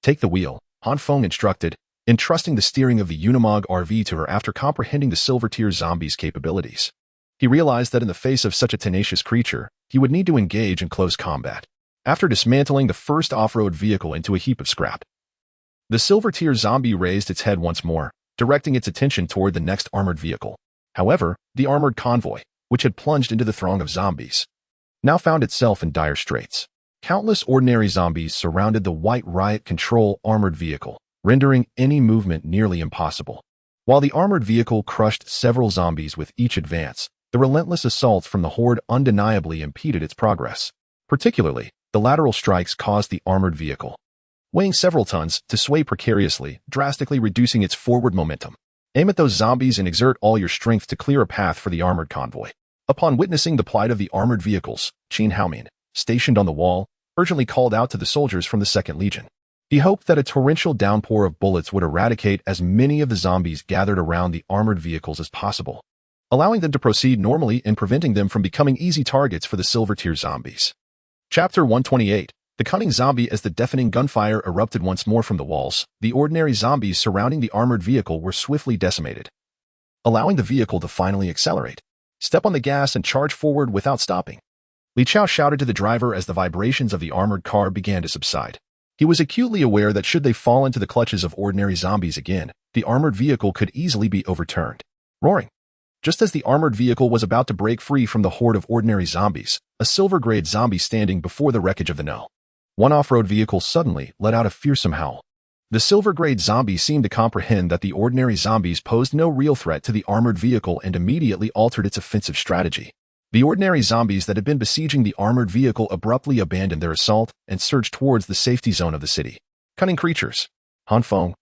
take the wheel, Han Feng instructed, entrusting the steering of the Unimog RV to her after comprehending the Silver-Tier zombie's capabilities. He realized that in the face of such a tenacious creature, he would need to engage in close combat. After dismantling the first off-road vehicle into a heap of scrap, the Silver-Tier zombie raised its head once more, directing its attention toward the next armored vehicle. However, the armored convoy, which had plunged into the throng of zombies, now found itself in dire straits. Countless ordinary zombies surrounded the white riot control armored vehicle, rendering any movement nearly impossible. While the armored vehicle crushed several zombies with each advance, the relentless assaults from the horde undeniably impeded its progress. Particularly, the lateral strikes caused the armored vehicle, weighing several tons, to sway precariously, drastically reducing its forward momentum. Aim at those zombies and exert all your strength to clear a path for the armored convoy. Upon witnessing the plight of the armored vehicles, Qin Haomin, stationed on the wall, urgently called out to the soldiers from the 2nd Legion. He hoped that a torrential downpour of bullets would eradicate as many of the zombies gathered around the armored vehicles as possible, allowing them to proceed normally and preventing them from becoming easy targets for the Silver-Tier zombies. Chapter 128. The cunning zombie. As the deafening gunfire erupted once more from the walls, the ordinary zombies surrounding the armored vehicle were swiftly decimated, allowing the vehicle to finally accelerate. Step on the gas and charge forward without stopping, Li Chao shouted to the driver as the vibrations of the armored car began to subside. He was acutely aware that should they fall into the clutches of ordinary zombies again, the armored vehicle could easily be overturned. Roaring. Just as the armored vehicle was about to break free from the horde of ordinary zombies, a silver-grade zombie standing before the wreckage of the No. 1 off-road vehicle suddenly let out a fearsome howl. The silver-grade zombie seemed to comprehend that the ordinary zombies posed no real threat to the armored vehicle and immediately altered its offensive strategy. The ordinary zombies that had been besieging the armored vehicle abruptly abandoned their assault and surged towards the safety zone of the city. Cunning creatures. Han Feng,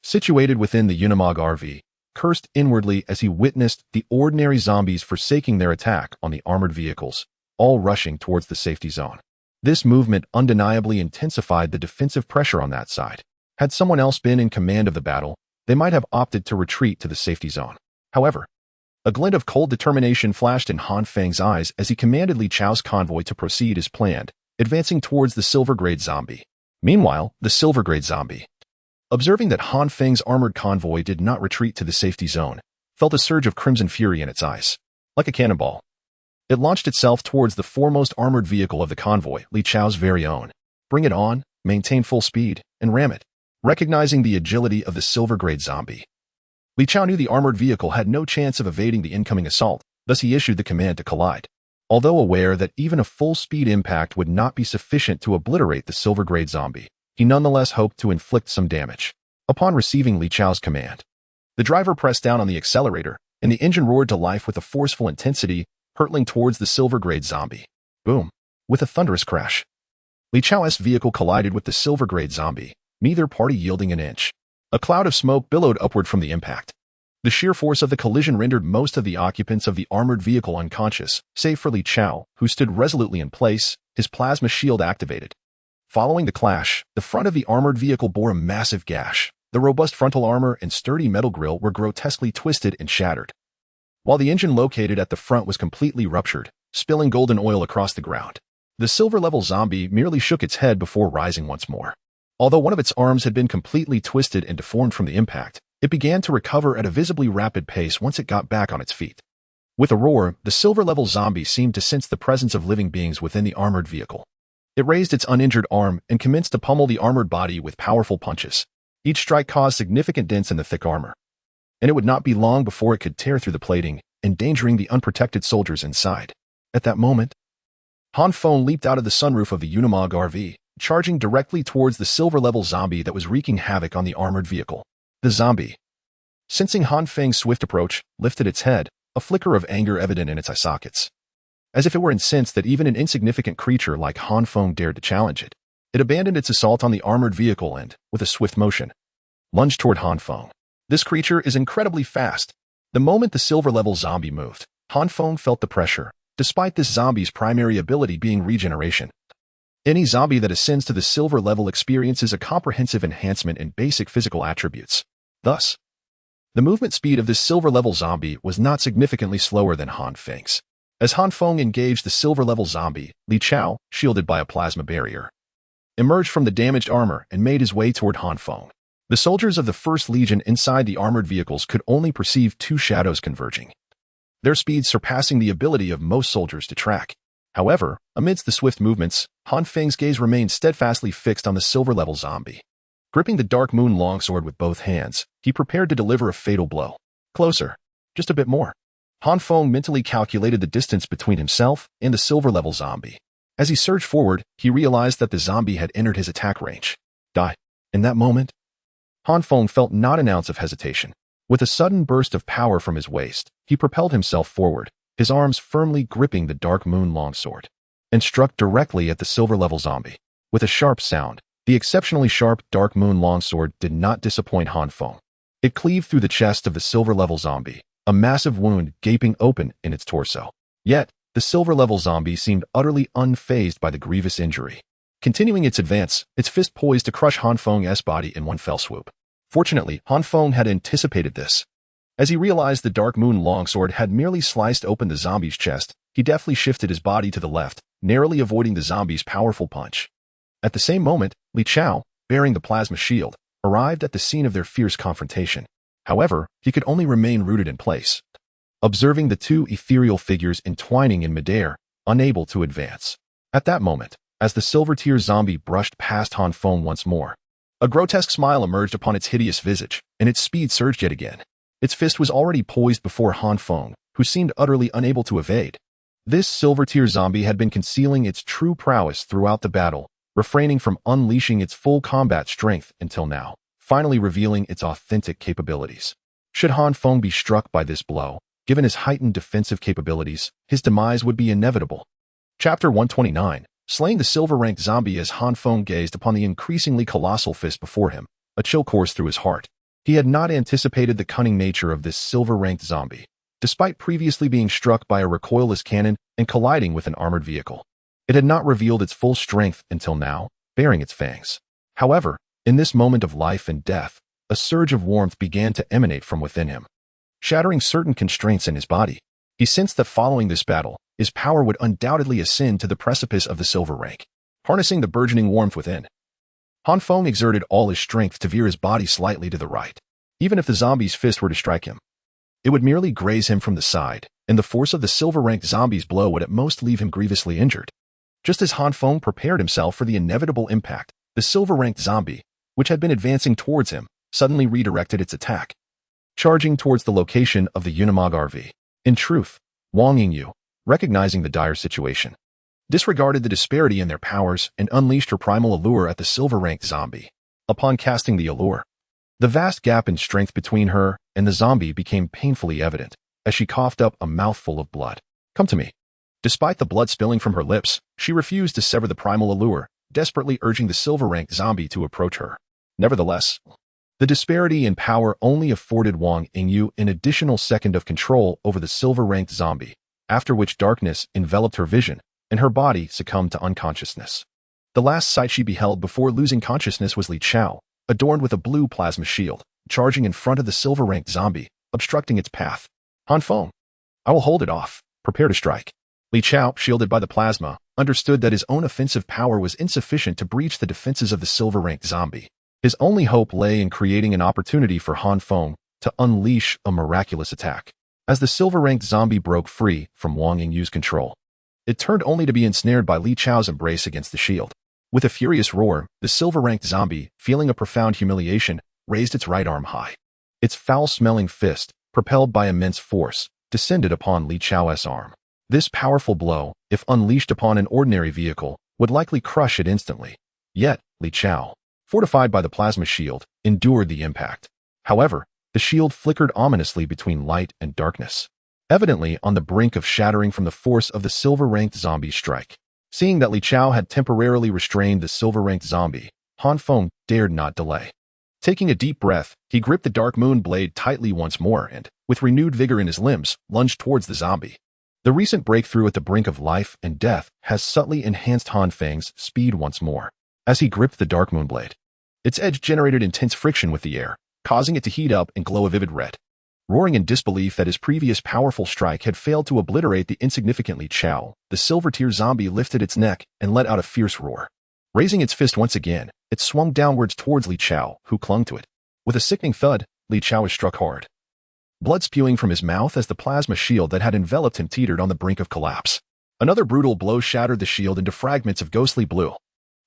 situated within the Unimog RV, cursed inwardly as he witnessed the ordinary zombies forsaking their attack on the armored vehicles, all rushing towards the safety zone. This movement undeniably intensified the defensive pressure on that side. Had someone else been in command of the battle, they might have opted to retreat to the safety zone. However, a glint of cold determination flashed in Han Feng's eyes as he commanded Li Chao's convoy to proceed as planned, advancing towards the silver-grade zombie. Meanwhile, the silver-grade zombie, observing that Han Feng's armored convoy did not retreat to the safety zone, felt a surge of crimson fury in its eyes. Like a cannonball, it launched itself towards the foremost armored vehicle of the convoy, Li Chao's very own. Bring it on, maintain full speed, and ram it. Recognizing the agility of the silver-grade zombie, Li Chao knew the armored vehicle had no chance of evading the incoming assault, thus he issued the command to collide. Although aware that even a full-speed impact would not be sufficient to obliterate the silver-grade zombie, he nonetheless hoped to inflict some damage. Upon receiving Li Chao's command, the driver pressed down on the accelerator, and the engine roared to life with a forceful intensity, hurtling towards the silver-grade zombie. Boom! With a thunderous crash, Li Chao's vehicle collided with the silver-grade zombie, neither party yielding an inch. A cloud of smoke billowed upward from the impact. The sheer force of the collision rendered most of the occupants of the armored vehicle unconscious, save for Li Chao, who stood resolutely in place, his plasma shield activated. Following the clash, the front of the armored vehicle bore a massive gash. The robust frontal armor and sturdy metal grille were grotesquely twisted and shattered, while the engine located at the front was completely ruptured, spilling golden oil across the ground. The silver-level zombie merely shook its head before rising once more. Although one of its arms had been completely twisted and deformed from the impact, it began to recover at a visibly rapid pace once it got back on its feet. With a roar, the silver-level zombie seemed to sense the presence of living beings within the armored vehicle. It raised its uninjured arm and commenced to pummel the armored body with powerful punches. Each strike caused significant dents in the thick armor, and it would not be long before it could tear through the plating, endangering the unprotected soldiers inside. At that moment, Han Feng leaped out of the sunroof of the Unimog RV, charging directly towards the silver-level zombie that was wreaking havoc on the armored vehicle. The zombie, sensing Han Feng's swift approach, lifted its head, a flicker of anger evident in its eye sockets. As if it were incensed that even an insignificant creature like Han Feng dared to challenge it, it abandoned its assault on the armored vehicle and, with a swift motion, lunged toward Han Feng. This creature is incredibly fast. The moment the silver-level zombie moved, Han Feng felt the pressure, despite this zombie's primary ability being regeneration. Any zombie that ascends to the silver level experiences a comprehensive enhancement in basic physical attributes. Thus, the movement speed of this silver level zombie was not significantly slower than Han Feng's. As Han Feng engaged the silver-level zombie, Li Chao, shielded by a plasma barrier, emerged from the damaged armor and made his way toward Han Feng. The soldiers of the First Legion inside the armored vehicles could only perceive two shadows converging, their speed surpassing the ability of most soldiers to track. However, amidst the swift movements, Han Feng's gaze remained steadfastly fixed on the silver-level zombie. Gripping the Dark Moon longsword with both hands, he prepared to deliver a fatal blow. Closer. Just a bit more. Han Feng mentally calculated the distance between himself and the silver-level zombie. As he surged forward, he realized that the zombie had entered his attack range. Die. In that moment, Han Feng felt not an ounce of hesitation. With a sudden burst of power from his waist, he propelled himself forward, his arms firmly gripping the Dark Moon longsword, and struck directly at the silver-level zombie. With a sharp sound, the exceptionally sharp Dark Moon longsword did not disappoint Han Feng. It cleaved through the chest of the silver-level zombie, a massive wound gaping open in its torso. Yet, the silver-level zombie seemed utterly unfazed by the grievous injury. Continuing its advance, its fist poised to crush Han Feng's body in one fell swoop. Fortunately, Han Feng had anticipated this. As he realized the Dark Moon longsword had merely sliced open the zombie's chest, he deftly shifted his body to the left, narrowly avoiding the zombie's powerful punch. At the same moment, Li Chao, bearing the plasma shield, arrived at the scene of their fierce confrontation. However, he could only remain rooted in place, observing the two ethereal figures entwining in midair, unable to advance. At that moment, as the silver-tier zombie brushed past Han Feng once more, a grotesque smile emerged upon its hideous visage, and its speed surged yet again. Its fist was already poised before Han Feng, who seemed utterly unable to evade. This silver-tier zombie had been concealing its true prowess throughout the battle, refraining from unleashing its full combat strength until now, finally revealing its authentic capabilities. Should Han Feng be struck by this blow, given his heightened defensive capabilities, his demise would be inevitable. Chapter 129, Slaying the Silver-Ranked Zombie. As Han Feng gazed upon the increasingly colossal fist before him, a chill coursed through his heart. He had not anticipated the cunning nature of this silver-ranked zombie, despite previously being struck by a recoilless cannon and colliding with an armored vehicle. It had not revealed its full strength until now, baring its fangs. However, in this moment of life and death, a surge of warmth began to emanate from within him, shattering certain constraints in his body. He sensed that following this battle, his power would undoubtedly ascend to the precipice of the silver rank. Harnessing the burgeoning warmth within, Han Feng exerted all his strength to veer his body slightly to the right. Even if the zombie's fist were to strike him, it would merely graze him from the side, and the force of the silver-ranked zombie's blow would at most leave him grievously injured. Just as Han Feng prepared himself for the inevitable impact, the silver-ranked zombie, which had been advancing towards him, suddenly redirected its attack, charging towards the location of the Unimog RV. In truth, Wang Yingyu, recognizing the dire situation, disregarded the disparity in their powers and unleashed her primal allure at the silver-ranked zombie. Upon casting the allure, the vast gap in strength between her and the zombie became painfully evident as she coughed up a mouthful of blood. "Come to me." Despite the blood spilling from her lips, she refused to sever the primal allure, desperately urging the silver-ranked zombie to approach her. Nevertheless, the disparity in power only afforded Wang Yingyu an additional second of control over the silver-ranked zombie, after which darkness enveloped her vision, and her body succumbed to unconsciousness. The last sight she beheld before losing consciousness was Li Chao, adorned with a blue plasma shield, charging in front of the silver-ranked zombie, obstructing its path. "Han Feng, I will hold it off. Prepare to strike." Li Chao, shielded by the plasma, understood that his own offensive power was insufficient to breach the defenses of the silver-ranked zombie. His only hope lay in creating an opportunity for Han Feng to unleash a miraculous attack. As the silver-ranked zombie broke free from Wang Yingyu's control, it turned only to be ensnared by Li Chao's embrace against the shield. With a furious roar, the silver-ranked zombie, feeling a profound humiliation, raised its right arm high. Its foul-smelling fist, propelled by immense force, descended upon Li Chao's arm. This powerful blow, if unleashed upon an ordinary vehicle, would likely crush it instantly. Yet, Li Chao, fortified by the plasma shield, endured the impact. However, the shield flickered ominously between light and darkness, evidently on the brink of shattering from the force of the silver-ranked zombie's strike. Seeing that Li Chao had temporarily restrained the silver-ranked zombie, Han Feng dared not delay. Taking a deep breath, he gripped the Dark Moon blade tightly once more and, with renewed vigor in his limbs, lunged towards the zombie. The recent breakthrough at the brink of life and death has subtly enhanced Han Feng's speed once more. As he gripped the Dark Moon blade, its edge generated intense friction with the air, causing it to heat up and glow a vivid red. Roaring in disbelief that his previous powerful strike had failed to obliterate the insignificant Li Chao, the silver-tier zombie lifted its neck and let out a fierce roar. Raising its fist once again, it swung downwards towards Li Chao, who clung to it. With a sickening thud, Li Chao was struck hard. Blood spewing from his mouth as the plasma shield that had enveloped him teetered on the brink of collapse. Another brutal blow shattered the shield into fragments of ghostly blue,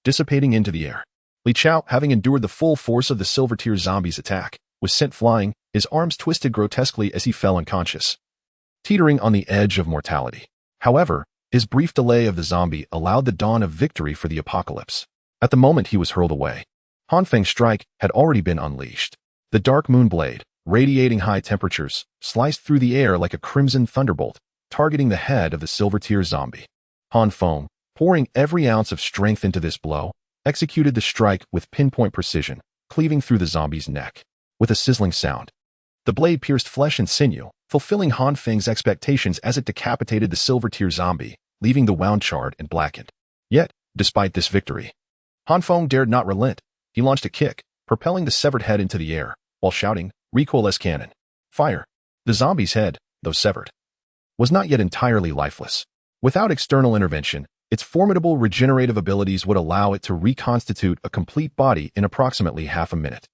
dissipating into the air. Li Chao, having endured the full force of the silver-tier zombie's attack, was sent flying, his arms twisted grotesquely as he fell unconscious, teetering on the edge of mortality. However, his brief delay of the zombie allowed the dawn of victory for the apocalypse. At the moment he was hurled away, Han Feng's strike had already been unleashed. The dark moon blade, radiating high temperatures, sliced through the air like a crimson thunderbolt, targeting the head of the silver-tier zombie. Han Feng, pouring every ounce of strength into this blow, executed the strike with pinpoint precision, cleaving through the zombie's neck. With a sizzling sound, the blade pierced flesh and sinew, fulfilling Han Feng's expectations as it decapitated the silver-tier zombie, leaving the wound charred and blackened. Yet, despite this victory, Han Feng dared not relent. He launched a kick, propelling the severed head into the air, while shouting, "Recoilless cannon! Fire!" The zombie's head, though severed, was not yet entirely lifeless. Without external intervention, its formidable regenerative abilities would allow it to reconstitute a complete body in approximately half a minute,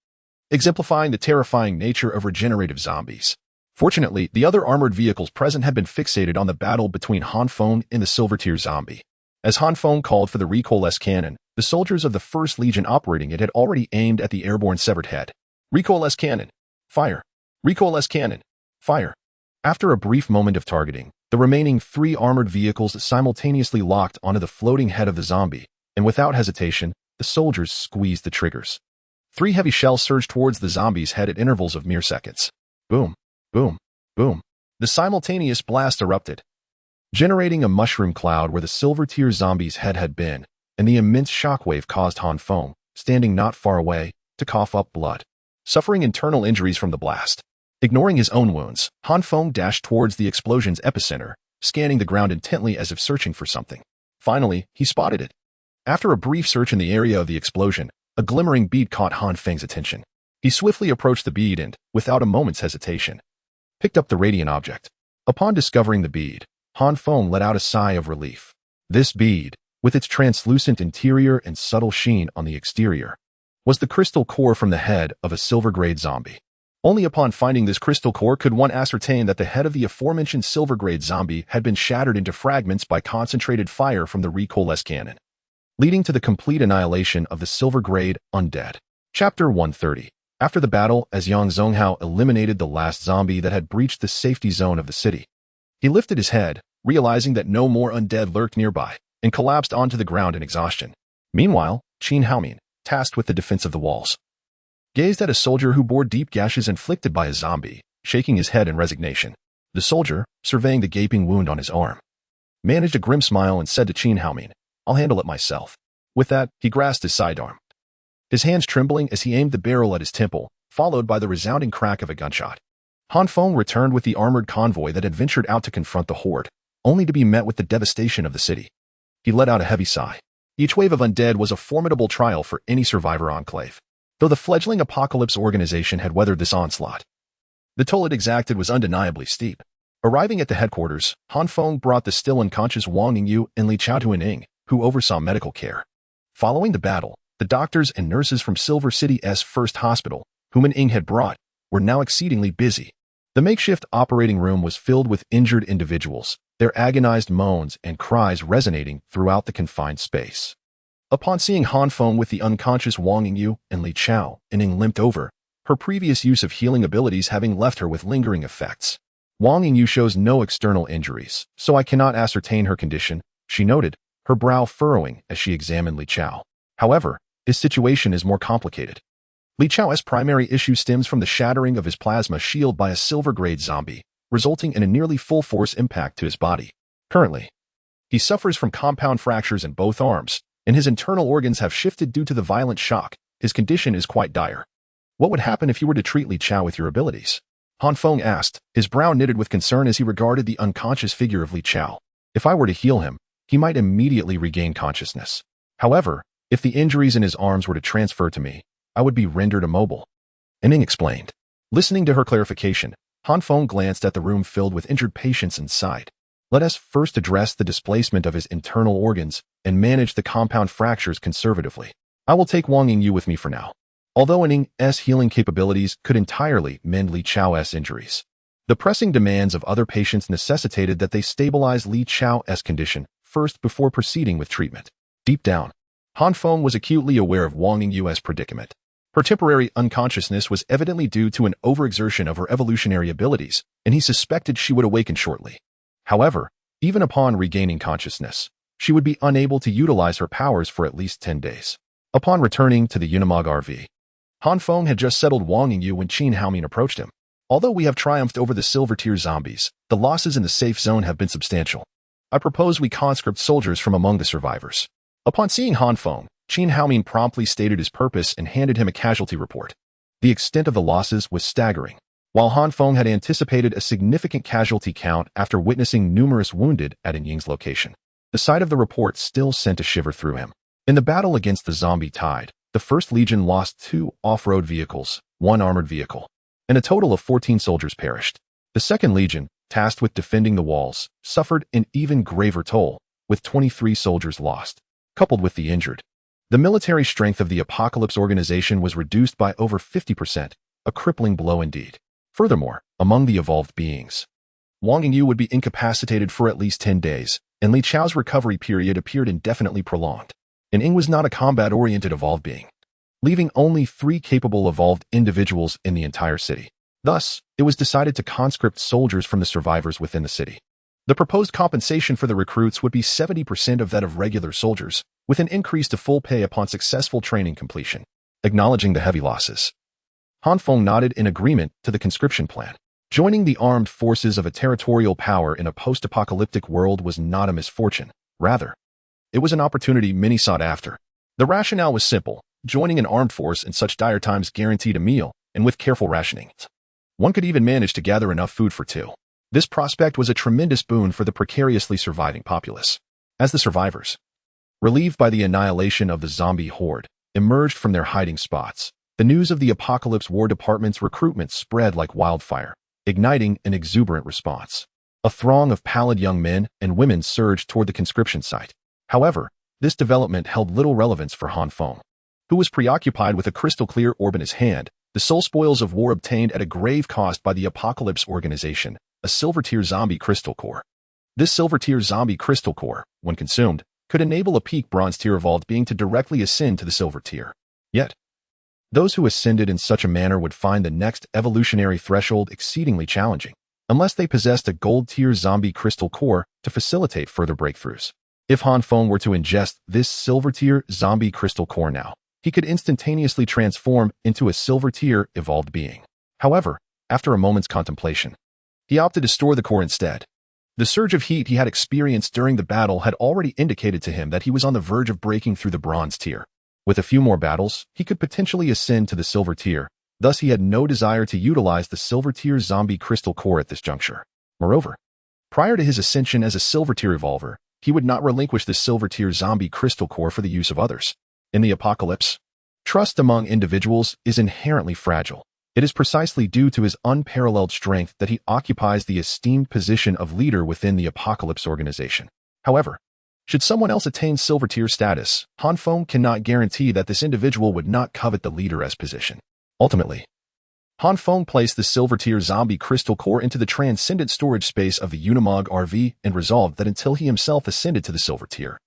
exemplifying the terrifying nature of regenerative zombies. Fortunately, the other armored vehicles present had been fixated on the battle between Han Feng and the silver-tier zombie. As Han Feng called for the recoilless cannon, the soldiers of the First Legion operating it had already aimed at the airborne severed head. Recoilless cannon! Fire! Recoilless cannon! Fire! After a brief moment of targeting, the remaining 3 armored vehicles simultaneously locked onto the floating head of the zombie, and without hesitation, the soldiers squeezed the triggers. 3 heavy shells surged towards the zombie's head at intervals of mere seconds. Boom, boom, boom. The simultaneous blast erupted, generating a mushroom cloud where the silver-tier zombie's head had been, and the immense shockwave caused Han Feng, standing not far away, to cough up blood, suffering internal injuries from the blast. Ignoring his own wounds, Han Feng dashed towards the explosion's epicenter, scanning the ground intently as if searching for something. Finally, he spotted it. After a brief search in the area of the explosion, a glimmering bead caught Han Feng's attention. He swiftly approached the bead and, without a moment's hesitation, picked up the radiant object. Upon discovering the bead, Han Feng let out a sigh of relief. This bead, with its translucent interior and subtle sheen on the exterior, was the crystal core from the head of a silver-grade zombie. Only upon finding this crystal core could one ascertain that the head of the aforementioned silver-grade zombie had been shattered into fragments by concentrated fire from the recoilless cannon, leading to the complete annihilation of the silver-grade undead. Chapter 130. After the battle, as Yang Zonghao eliminated the last zombie that had breached the safety zone of the city, he lifted his head, realizing that no more undead lurked nearby, and collapsed onto the ground in exhaustion. Meanwhile, Qin Haomin, tasked with the defense of the walls, gazed at a soldier who bore deep gashes inflicted by a zombie, shaking his head in resignation. The soldier, surveying the gaping wound on his arm, managed a grim smile and said to Qin Haomin, "I'll handle it myself." With that, he grasped his sidearm, his hands trembling as he aimed the barrel at his temple, followed by the resounding crack of a gunshot. Han Feng returned with the armored convoy that had ventured out to confront the horde, only to be met with the devastation of the city. He let out a heavy sigh. Each wave of undead was a formidable trial for any survivor enclave. Though the fledgling Apocalypse organization had weathered this onslaught, the toll it exacted was undeniably steep. Arriving at the headquarters, Han Feng brought the still unconscious Wang Yingyu and Li Chao to Ning, who oversaw medical care. Following the battle, the doctors and nurses from Silver City's first hospital, whom Ning had brought, were now exceedingly busy. The makeshift operating room was filled with injured individuals, their agonized moans and cries resonating throughout the confined space. Upon seeing Han Feng with the unconscious Wang Yingyu and Li Chao, Ning limped over, her previous use of healing abilities having left her with lingering effects. Wang Yingyu shows no external injuries, so I cannot ascertain her condition, she noted, her brow furrowing as she examined Li Chao. However, his situation is more complicated. Li Chao's primary issue stems from the shattering of his plasma shield by a silver-grade zombie, resulting in a nearly full-force impact to his body. Currently, he suffers from compound fractures in both arms, and his internal organs have shifted due to the violent shock. His condition is quite dire. What would happen if you were to treat Li Chao with your abilities? Han Feng asked, his brow knitted with concern as he regarded the unconscious figure of Li Chao. If I were to heal him, he might immediately regain consciousness. However, if the injuries in his arms were to transfer to me, I would be rendered immobile. Ning explained. Listening to her clarification, Han Feng glanced at the room filled with injured patients and sighed. Let us first address the displacement of his internal organs and manage the compound fractures conservatively. I will take Wang Yingyu with me for now. Although Ning's healing capabilities could entirely mend Li Chao's injuries, the pressing demands of other patients necessitated that they stabilize Li Chao's condition first before proceeding with treatment. Deep down, Han Feng was acutely aware of Wang Yingyu's predicament. Her temporary unconsciousness was evidently due to an overexertion of her evolutionary abilities, and he suspected she would awaken shortly. However, even upon regaining consciousness, she would be unable to utilize her powers for at least 10 days. Upon returning to the Unimog RV, Han Feng had just settled Wang Yingyu when Qin Haomin approached him. Although we have triumphed over the silver-tier zombies, the losses in the safe zone have been substantial. I propose we conscript soldiers from among the survivors. Upon seeing Han Feng, Qin Haomin promptly stated his purpose and handed him a casualty report. The extent of the losses was staggering. While Han Feng had anticipated a significant casualty count after witnessing numerous wounded at Ying's location, the sight of the report still sent a shiver through him. In the battle against the zombie tide, the 1st Legion lost 2 off-road vehicles, 1 armored vehicle, and a total of 14 soldiers perished. The 2nd Legion, tasked with defending the walls, suffered an even graver toll, with 23 soldiers lost. Coupled with the injured, the military strength of the Apocalypse organization was reduced by over 50%, a crippling blow indeed. Furthermore, among the evolved beings, Wang Yingyu would be incapacitated for at least 10 days, and Li Chao's recovery period appeared indefinitely prolonged. And Ying was not a combat-oriented evolved being, leaving only 3 capable evolved individuals in the entire city. Thus, it was decided to conscript soldiers from the survivors within the city. The proposed compensation for the recruits would be 70% of that of regular soldiers, with an increase to full pay upon successful training completion. Acknowledging the heavy losses, Han Feng nodded in agreement to the conscription plan. Joining the armed forces of a territorial power in a post-apocalyptic world was not a misfortune. Rather, it was an opportunity many sought after. The rationale was simple. Joining an armed force in such dire times guaranteed a meal, and with careful rationing, one could even manage to gather enough food for 2. This prospect was a tremendous boon for the precariously surviving populace. As the survivors, relieved by the annihilation of the zombie horde, emerged from their hiding spots, the news of the Apocalypse War Department's recruitment spread like wildfire, igniting an exuberant response. A throng of pallid young men and women surged toward the conscription site. However, this development held little relevance for Han Feng, who was preoccupied with a crystal-clear orb in his hand, the sole spoils of war obtained at a grave cost by the Apocalypse organization, a silver-tier zombie crystal core. This silver-tier zombie crystal core, when consumed, could enable a peak bronze-tier evolved being to directly ascend to the silver tier. Yet, those who ascended in such a manner would find the next evolutionary threshold exceedingly challenging, unless they possessed a gold-tier zombie crystal core to facilitate further breakthroughs. If Han Feng were to ingest this silver-tier zombie crystal core now, he could instantaneously transform into a silver-tier evolved being. However, after a moment's contemplation, he opted to store the core instead. The surge of heat he had experienced during the battle had already indicated to him that he was on the verge of breaking through the bronze tier. With a few more battles, he could potentially ascend to the silver tier. Thus, he had no desire to utilize the silver-tier zombie crystal core at this juncture. Moreover, prior to his ascension as a silver-tier evolver, he would not relinquish the silver-tier zombie crystal core for the use of others. In the apocalypse, trust among individuals is inherently fragile. It is precisely due to his unparalleled strength that he occupies the esteemed position of leader within the Apocalypse organization. However, should someone else attain silver-tier status, Han Feng cannot guarantee that this individual would not covet the leader-as position. Ultimately, Han Feng placed the silver-tier zombie crystal core into the transcendent storage space of the Unimog RV and resolved that until he himself ascended to the silver tier,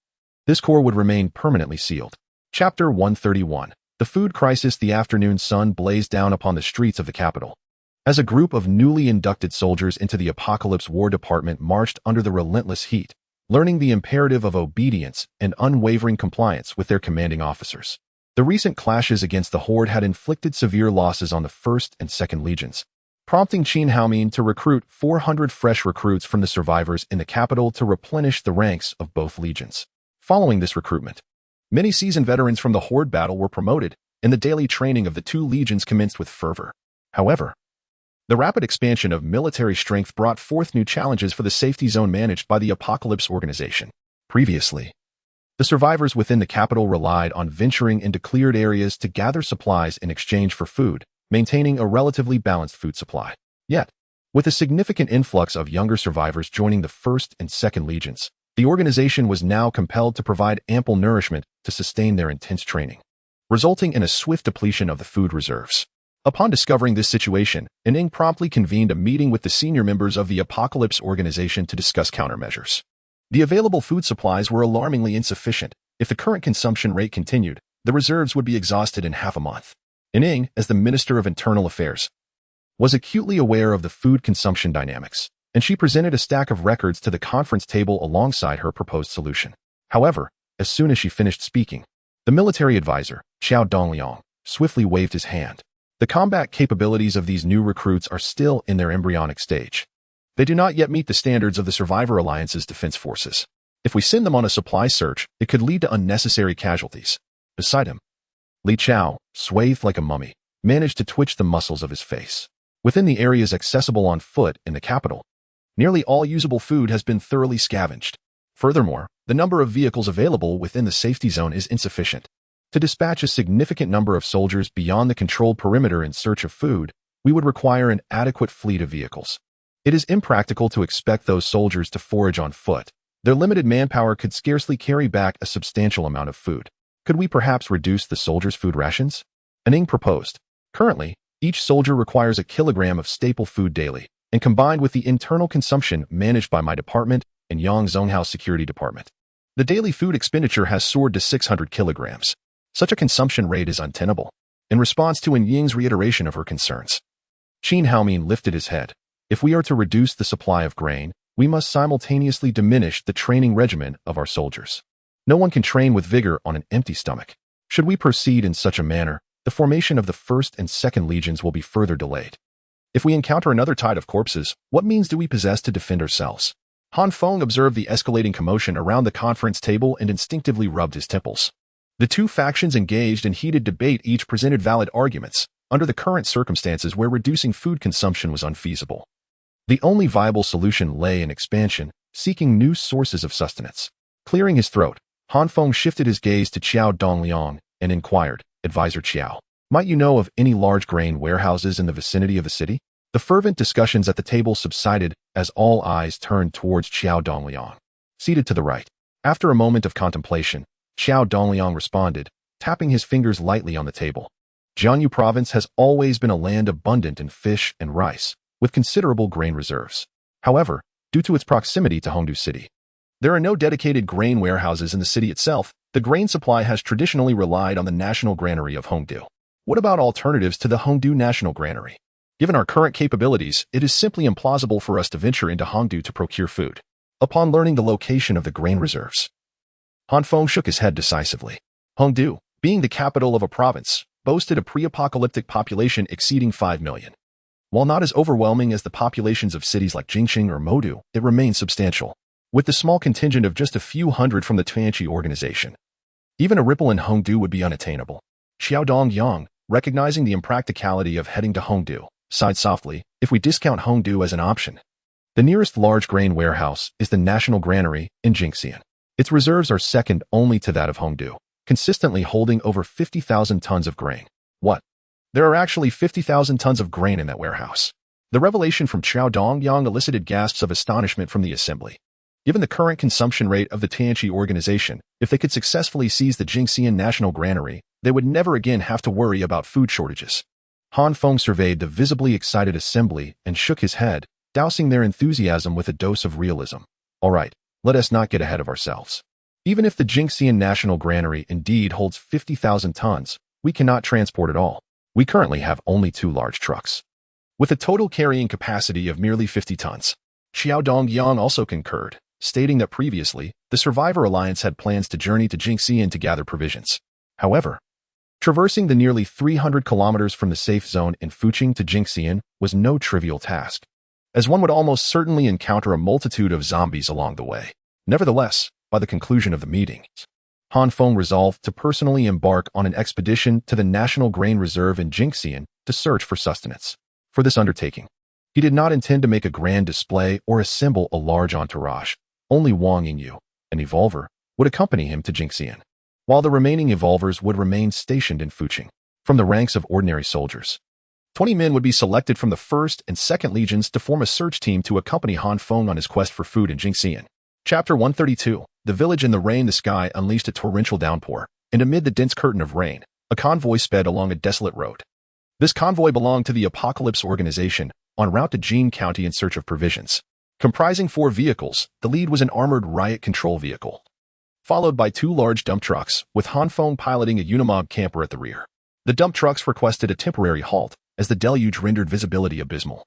this core would remain permanently sealed. Chapter 131. The food crisis. The afternoon sun blazed down upon the streets of the capital. As a group of newly inducted soldiers into the Apocalypse War Department marched under the relentless heat, learning the imperative of obedience and unwavering compliance with their commanding officers. The recent clashes against the Horde had inflicted severe losses on the 1st and 2nd Legions, prompting Qin Haomin to recruit 400 fresh recruits from the survivors in the capital to replenish the ranks of both legions. Following this recruitment, many seasoned veterans from the Horde battle were promoted, and the daily training of the 2 legions commenced with fervor. However, the rapid expansion of military strength brought forth new challenges for the safety zone managed by the Apocalypse organization. Previously, the survivors within the capital relied on venturing into cleared areas to gather supplies in exchange for food, maintaining a relatively balanced food supply. Yet, With a significant influx of younger survivors joining the 1st and 2nd Legions, the organization was now compelled to provide ample nourishment to sustain their intense training, resulting in a swift depletion of the food reserves. Upon discovering this situation, Ning promptly convened a meeting with the senior members of the Apocalypse organization to discuss countermeasures. The available food supplies were alarmingly insufficient. If the current consumption rate continued, the reserves would be exhausted in half a month. Ning, as the Minister of Internal Affairs, was acutely aware of the food consumption dynamics, and she presented a stack of records to the conference table alongside her proposed solution. However, as soon as she finished speaking, the military advisor, Xiao Dongliang, swiftly waved his hand. The combat capabilities of these new recruits are still in their embryonic stage. They do not yet meet the standards of the Survivor Alliance's defense forces. If we send them on a supply search, it could lead to unnecessary casualties. Beside him, Li Chao, swathed like a mummy, managed to twitch the muscles of his face. Within the areas accessible on foot in the capital, nearly all usable food has been thoroughly scavenged. Furthermore, the number of vehicles available within the safety zone is insufficient. To dispatch a significant number of soldiers beyond the controlled perimeter in search of food, we would require an adequate fleet of vehicles. It is impractical to expect those soldiers to forage on foot. Their limited manpower could scarcely carry back a substantial amount of food. Could we perhaps reduce the soldiers' food rations? Ning proposed. Currently, each soldier requires a kilogram of staple food daily, and combined with the internal consumption managed by my department and Yang Zhonghao's security department, the daily food expenditure has soared to 600 kilograms. Such a consumption rate is untenable. In response to Ying's reiteration of her concerns, Qin Haomin lifted his head. If we are to reduce the supply of grain, we must simultaneously diminish the training regimen of our soldiers. No one can train with vigor on an empty stomach. Should we proceed in such a manner, the formation of the 1st and 2nd Legions will be further delayed. If we encounter another tide of corpses, what means do we possess to defend ourselves? Han Feng observed the escalating commotion around the conference table and instinctively rubbed his temples. The two factions engaged in heated debate each presented valid arguments, under the current circumstances where reducing food consumption was unfeasible. The only viable solution lay in expansion, seeking new sources of sustenance. Clearing his throat, Han Feng shifted his gaze to Xiao Dongliang and inquired, Advisor Qiao, might you know of any large grain warehouses in the vicinity of the city? The fervent discussions at the table subsided as all eyes turned towards Xiao Dongliang, seated to the right. After a moment of contemplation, Xiao Dongliang responded, tapping his fingers lightly on the table. Jiangyu Province has always been a land abundant in fish and rice, with considerable grain reserves. However, due to its proximity to Hongdu City, there are no dedicated grain warehouses in the city itself. The grain supply has traditionally relied on the National Granary of Hongdu. What about alternatives to the Hongdu National Granary? Given our current capabilities, it is simply implausible for us to venture into Hongdu to procure food. Upon learning the location of the grain reserves, Han Feng shook his head decisively. Hongdu, being the capital of a province, boasted a pre-apocalyptic population exceeding 5 million. While not as overwhelming as the populations of cities like Jinxian or Modu, it remains substantial, with the small contingent of just a few hundred from the Tianqi organization. Even a ripple in Hongdu would be unattainable. Xiao Dongyang, recognizing the impracticality of heading to Hongdu, sighed softly. If we discount Hongdu as an option, the nearest large grain warehouse is the National Granary in Jinxian. Its reserves are second only to that of Hongdu, consistently holding over 50,000 tons of grain. What? There are actually 50,000 tons of grain in that warehouse. The revelation from Xiao Dongyang elicited gasps of astonishment from the assembly. Given the current consumption rate of the Tianqi organization, if they could successfully seize the Jinxian National Granary, they would never again have to worry about food shortages. Han Feng surveyed the visibly excited assembly and shook his head, dousing their enthusiasm with a dose of realism. All right, let us not get ahead of ourselves. Even if the Jinxian National Granary indeed holds 50,000 tons, we cannot transport it all. We currently have only 2 large trucks, with a total carrying capacity of merely 50 tons. Xiao Dongyang also concurred, stating that previously, the Survivor Alliance had plans to journey to Jinxian to gather provisions. However, traversing the nearly 300 kilometers from the safe zone in Fuqing to Jinxian was no trivial task, as one would almost certainly encounter a multitude of zombies along the way. Nevertheless, by the conclusion of the meeting, Han Feng resolved to personally embark on an expedition to the National Grain Reserve in Jinxian to search for sustenance. For this undertaking, he did not intend to make a grand display or assemble a large entourage. Only Wang Yingyu, an evolver, would accompany him to Jinxian, while the remaining evolvers would remain stationed in Fuqing. From the ranks of ordinary soldiers, 20 men would be selected from the 1st and 2nd Legions to form a search team to accompany Han Feng on his quest for food in Jinxian. Chapter 132. The village in the rain. The sky unleashed a torrential downpour, and amid the dense curtain of rain, a convoy sped along a desolate road. This convoy belonged to the Apocalypse Organization, en route to Jin County in search of provisions. Comprising 4 vehicles, the lead was an armored riot control vehicle, followed by 2 large dump trucks, with Han Feng piloting a Unimog camper at the rear. The dump trucks requested a temporary halt, as the deluge rendered visibility abysmal.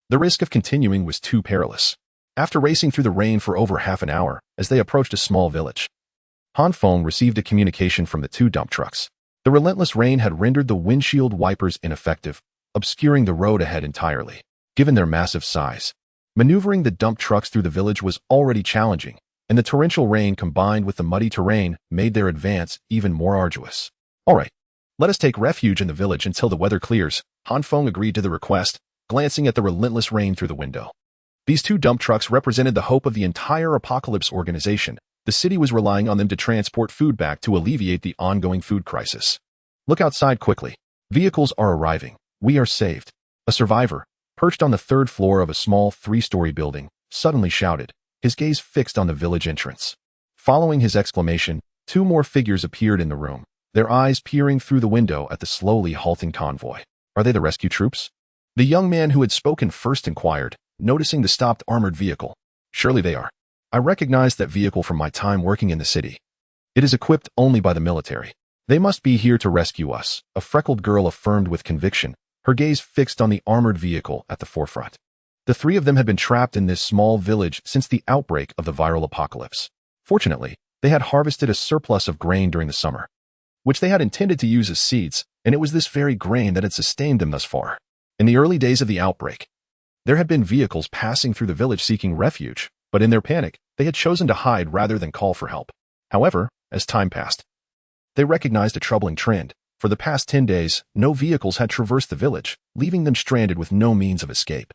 The risk of continuing was too perilous. After racing through the rain for over half an hour, as they approached a small village, Han Feng received a communication from the 2 dump trucks. The relentless rain had rendered the windshield wipers ineffective, obscuring the road ahead entirely. Given their massive size, maneuvering the dump trucks through the village was already challenging, and the torrential rain combined with the muddy terrain made their advance even more arduous. All right, let us take refuge in the village until the weather clears. Han Feng agreed to the request, glancing at the relentless rain through the window. These 2 dump trucks represented the hope of the entire Apocalypse Organization. The city was relying on them to transport food back to alleviate the ongoing food crisis. Look outside quickly. Vehicles are arriving. We are saved. A survivor, perched on the 3rd floor of a small 3-story building, suddenly shouted, his gaze fixed on the village entrance. Following his exclamation, 2 more figures appeared in the room, their eyes peering through the window at the slowly halting convoy. Are they the rescue troops? The young man who had spoken first inquired, noticing the stopped armored vehicle. Surely they are. I recognize that vehicle from my time working in the city. It is equipped only by the military. They must be here to rescue us, a freckled girl affirmed with conviction, her gaze fixed on the armored vehicle at the forefront. The 3 of them had been trapped in this small village since the outbreak of the viral apocalypse. Fortunately, they had harvested a surplus of grain during the summer, which they had intended to use as seeds, and it was this very grain that had sustained them thus far. In the early days of the outbreak, there had been vehicles passing through the village seeking refuge, but in their panic, they had chosen to hide rather than call for help. However, as time passed, they recognized a troubling trend. For the past 10 days, no vehicles had traversed the village, leaving them stranded with no means of escape.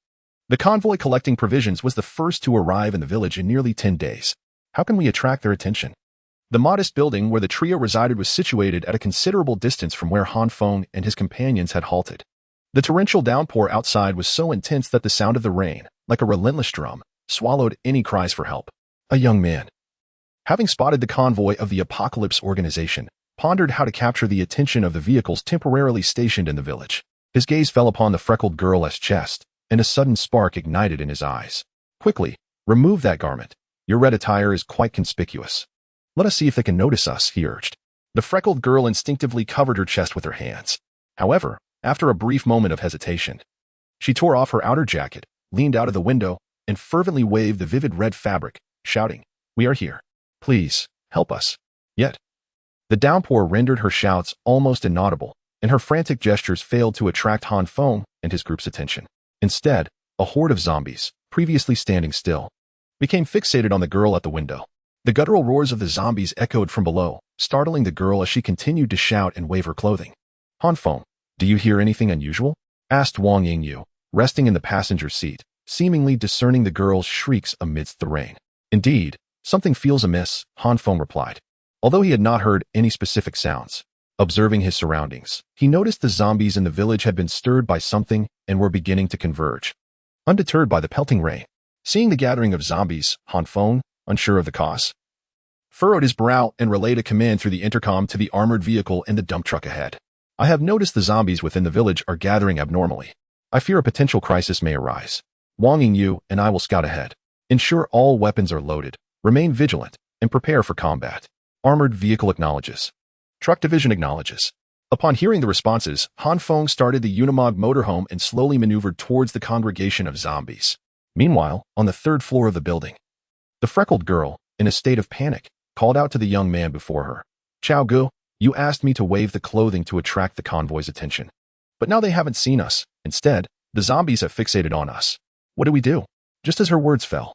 The convoy collecting provisions was the first to arrive in the village in nearly 10 days. How can we attract their attention? The modest building where the trio resided was situated at a considerable distance from where Han Feng and his companions had halted. The torrential downpour outside was so intense that the sound of the rain, like a relentless drum, swallowed any cries for help. A young man, having spotted the convoy of the Apocalypse Organization, pondered how to capture the attention of the vehicles temporarily stationed in the village. His gaze fell upon the freckled girl's chest, and a sudden spark ignited in his eyes. Quickly, remove that garment. Your red attire is quite conspicuous. Let us see if they can notice us, he urged. The freckled girl instinctively covered her chest with her hands. However, after a brief moment of hesitation, she tore off her outer jacket, leaned out of the window, and fervently waved the vivid red fabric, shouting, "We are here. Please, help us." Yet, the downpour rendered her shouts almost inaudible, and her frantic gestures failed to attract Han Feng and his group's attention. Instead, a horde of zombies, previously standing still, became fixated on the girl at the window. The guttural roars of the zombies echoed from below, startling the girl as she continued to shout and wave her clothing. "Han Feng, do you hear anything unusual?" asked Wang Yingyu, resting in the passenger seat, seemingly discerning the girl's shrieks amidst the rain. "Indeed, something feels amiss," Han Feng replied. Although he had not heard any specific sounds, observing his surroundings, he noticed the zombies in the village had been stirred by something and were beginning to converge. Undeterred by the pelting rain, seeing the gathering of zombies, Han Feng, unsure of the cause, furrowed his brow and relayed a command through the intercom to the armored vehicle in the dump truck ahead. "I have noticed the zombies within the village are gathering abnormally. I fear a potential crisis may arise. Wang Yingyu and I will scout ahead. Ensure all weapons are loaded, remain vigilant, and prepare for combat." Armored vehicle acknowledges. Truck division acknowledges. Upon hearing the responses, Han Feng started the Unimog motorhome and slowly maneuvered towards the congregation of zombies. Meanwhile, on the 3rd floor of the building, the freckled girl, in a state of panic, called out to the young man before her. "Chao Gu, you asked me to wave the clothing to attract the convoy's attention. But now they haven't seen us. Instead, the zombies have fixated on us. What do we do?" Just as her words fell,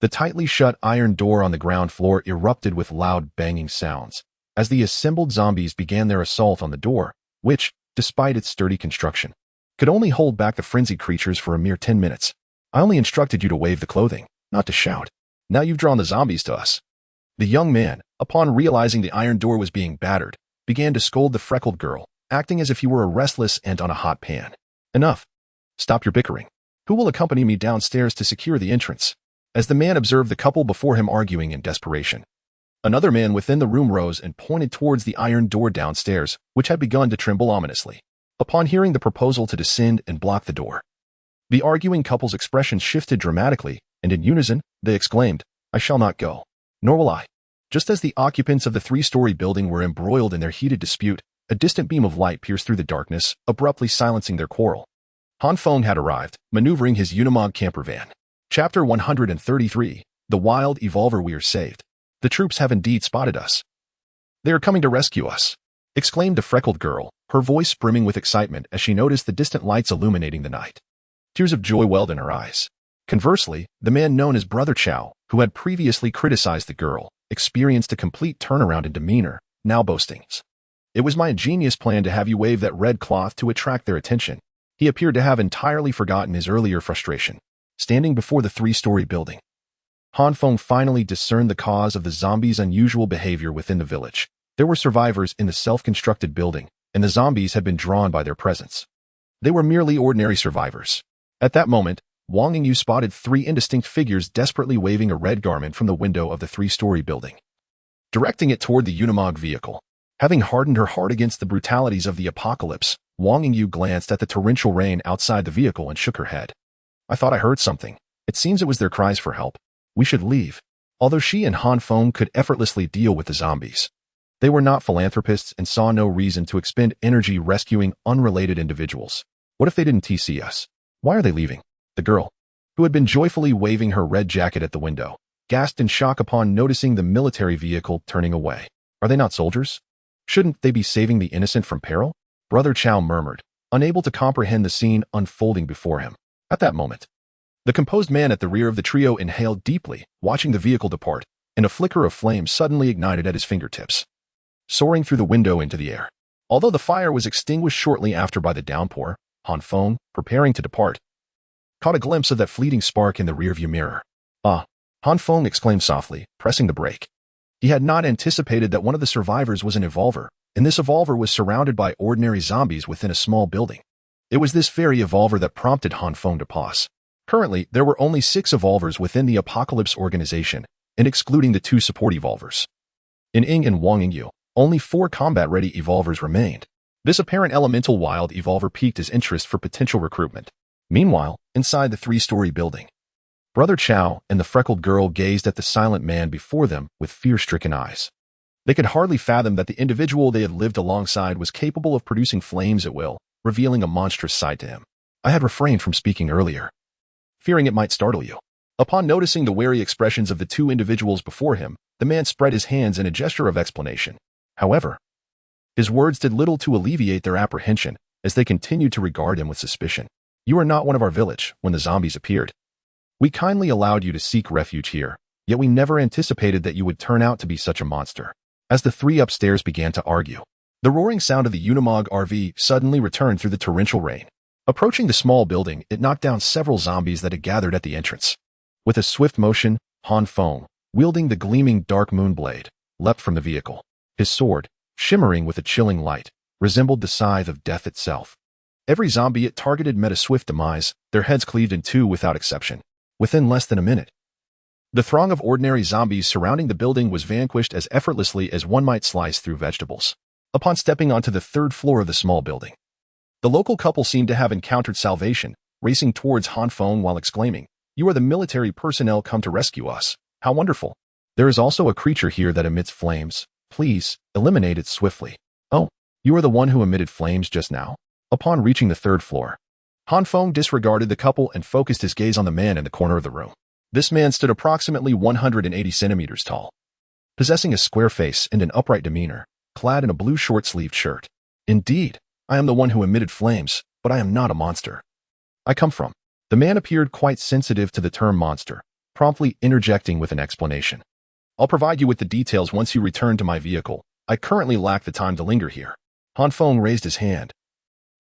the tightly shut iron door on the ground floor erupted with loud banging sounds, as the assembled zombies began their assault on the door, which, despite its sturdy construction, could only hold back the frenzied creatures for a mere 10 minutes. "I only instructed you to wave the clothing, not to shout. Now you've drawn the zombies to us." The young man, upon realizing the iron door was being battered, began to scold the freckled girl, acting as if he were a restless ant on a hot pan. Enough. Stop your bickering. Who will accompany me downstairs to secure the entrance? As the man observed the couple before him arguing in desperation, another man within the room rose and pointed towards the iron door downstairs, which had begun to tremble ominously. Upon hearing the proposal to descend and block the door, the arguing couple's expressions shifted dramatically, and in unison, they exclaimed, "I shall not go. Nor will I." Just as the occupants of the three-story building were embroiled in their heated dispute, a distant beam of light pierced through the darkness, abruptly silencing their quarrel. Han Feng had arrived, maneuvering his Unimog camper van. Chapter 133, The Wild Evolver. We are saved. The troops have indeed spotted us. They are coming to rescue us, exclaimed a freckled girl, her voice brimming with excitement as she noticed the distant lights illuminating the night. Tears of joy welled in her eyes. Conversely, the man known as Brother Chow, who had previously criticized the girl, experienced a complete turnaround in demeanor, now boasting, "It was my ingenious plan to have you wave that red cloth to attract their attention." He appeared to have entirely forgotten his earlier frustration. Standing before the three-story building, Han Feng finally discerned the cause of the zombies' unusual behavior within the village. There were survivors in the self-constructed building, and the zombies had been drawn by their presence. They were merely ordinary survivors. At that moment, Wang Yingyu spotted three indistinct figures desperately waving a red garment from the window of the three-story building, directing it toward the Unimog vehicle. Having hardened her heart against the brutalities of the apocalypse, Wang Yingyu glanced at the torrential rain outside the vehicle and shook her head. "I thought I heard something. It seems it was their cries for help. We should leave." Although she and Han Feng could effortlessly deal with the zombies, they were not philanthropists and saw no reason to expend energy rescuing unrelated individuals. What if they didn't TC us? Why are they leaving? The girl, who had been joyfully waving her red jacket at the window, gasped in shock upon noticing the military vehicle turning away. Are they not soldiers? Shouldn't they be saving the innocent from peril? Brother Chow murmured, unable to comprehend the scene unfolding before him. At that moment, the composed man at the rear of the trio inhaled deeply, watching the vehicle depart, and a flicker of flame suddenly ignited at his fingertips, soaring through the window into the air. Although the fire was extinguished shortly after by the downpour, Han Feng, preparing to depart, caught a glimpse of that fleeting spark in the rearview mirror. "Ah!" Han Feng exclaimed softly, pressing the brake. He had not anticipated that one of the survivors was an evolver, and this evolver was surrounded by ordinary zombies within a small building. It was this very evolver that prompted Han Feng to pause. Currently, there were only 6 evolvers within the Apocalypse organization, and excluding the 2 support evolvers, in Ying and Wang Yingyu, only 4 combat-ready evolvers remained. This apparent elemental wild evolver piqued his interest for potential recruitment. Meanwhile, inside the 3-story building, Brother Chow and the freckled girl gazed at the silent man before them with fear-stricken eyes. They could hardly fathom that the individual they had lived alongside was capable of producing flames at will, revealing a monstrous side to him. "I had refrained from speaking earlier, fearing it might startle you." Upon noticing the wary expressions of the 2 individuals before him, the man spread his hands in a gesture of explanation. However, his words did little to alleviate their apprehension, as they continued to regard him with suspicion. "You are not one of our village when the zombies appeared. We kindly allowed you to seek refuge here, yet we never anticipated that you would turn out to be such a monster." As the 3 upstairs began to argue, the roaring sound of the Unimog RV suddenly returned through the torrential rain. Approaching the small building, it knocked down several zombies that had gathered at the entrance. With a swift motion, Han Feng, wielding the gleaming dark moon blade, leapt from the vehicle. His sword, shimmering with a chilling light, resembled the scythe of death itself. Every zombie it targeted met a swift demise, their heads cleaved in 2 without exception. Within less than a minute, the throng of ordinary zombies surrounding the building was vanquished as effortlessly as one might slice through vegetables. Upon stepping onto the 3rd floor of the small building, the local couple seemed to have encountered salvation, racing towards Han Feng while exclaiming, "You are the military personnel come to rescue us. How wonderful. There is also a creature here that emits flames. Please, eliminate it swiftly." "Oh, you are the one who emitted flames just now?" Upon reaching the 3rd floor, Han Feng disregarded the couple and focused his gaze on the man in the corner of the room. This man stood approximately 180 centimeters tall, possessing a square face and an upright demeanor, clad in a blue short-sleeved shirt. "Indeed, I am the one who emitted flames, but I am not a monster. I come from..." The man appeared quite sensitive to the term monster, promptly interjecting with an explanation. "I'll provide you with the details once you return to my vehicle. I currently lack the time to linger here." Han Feng raised his hand,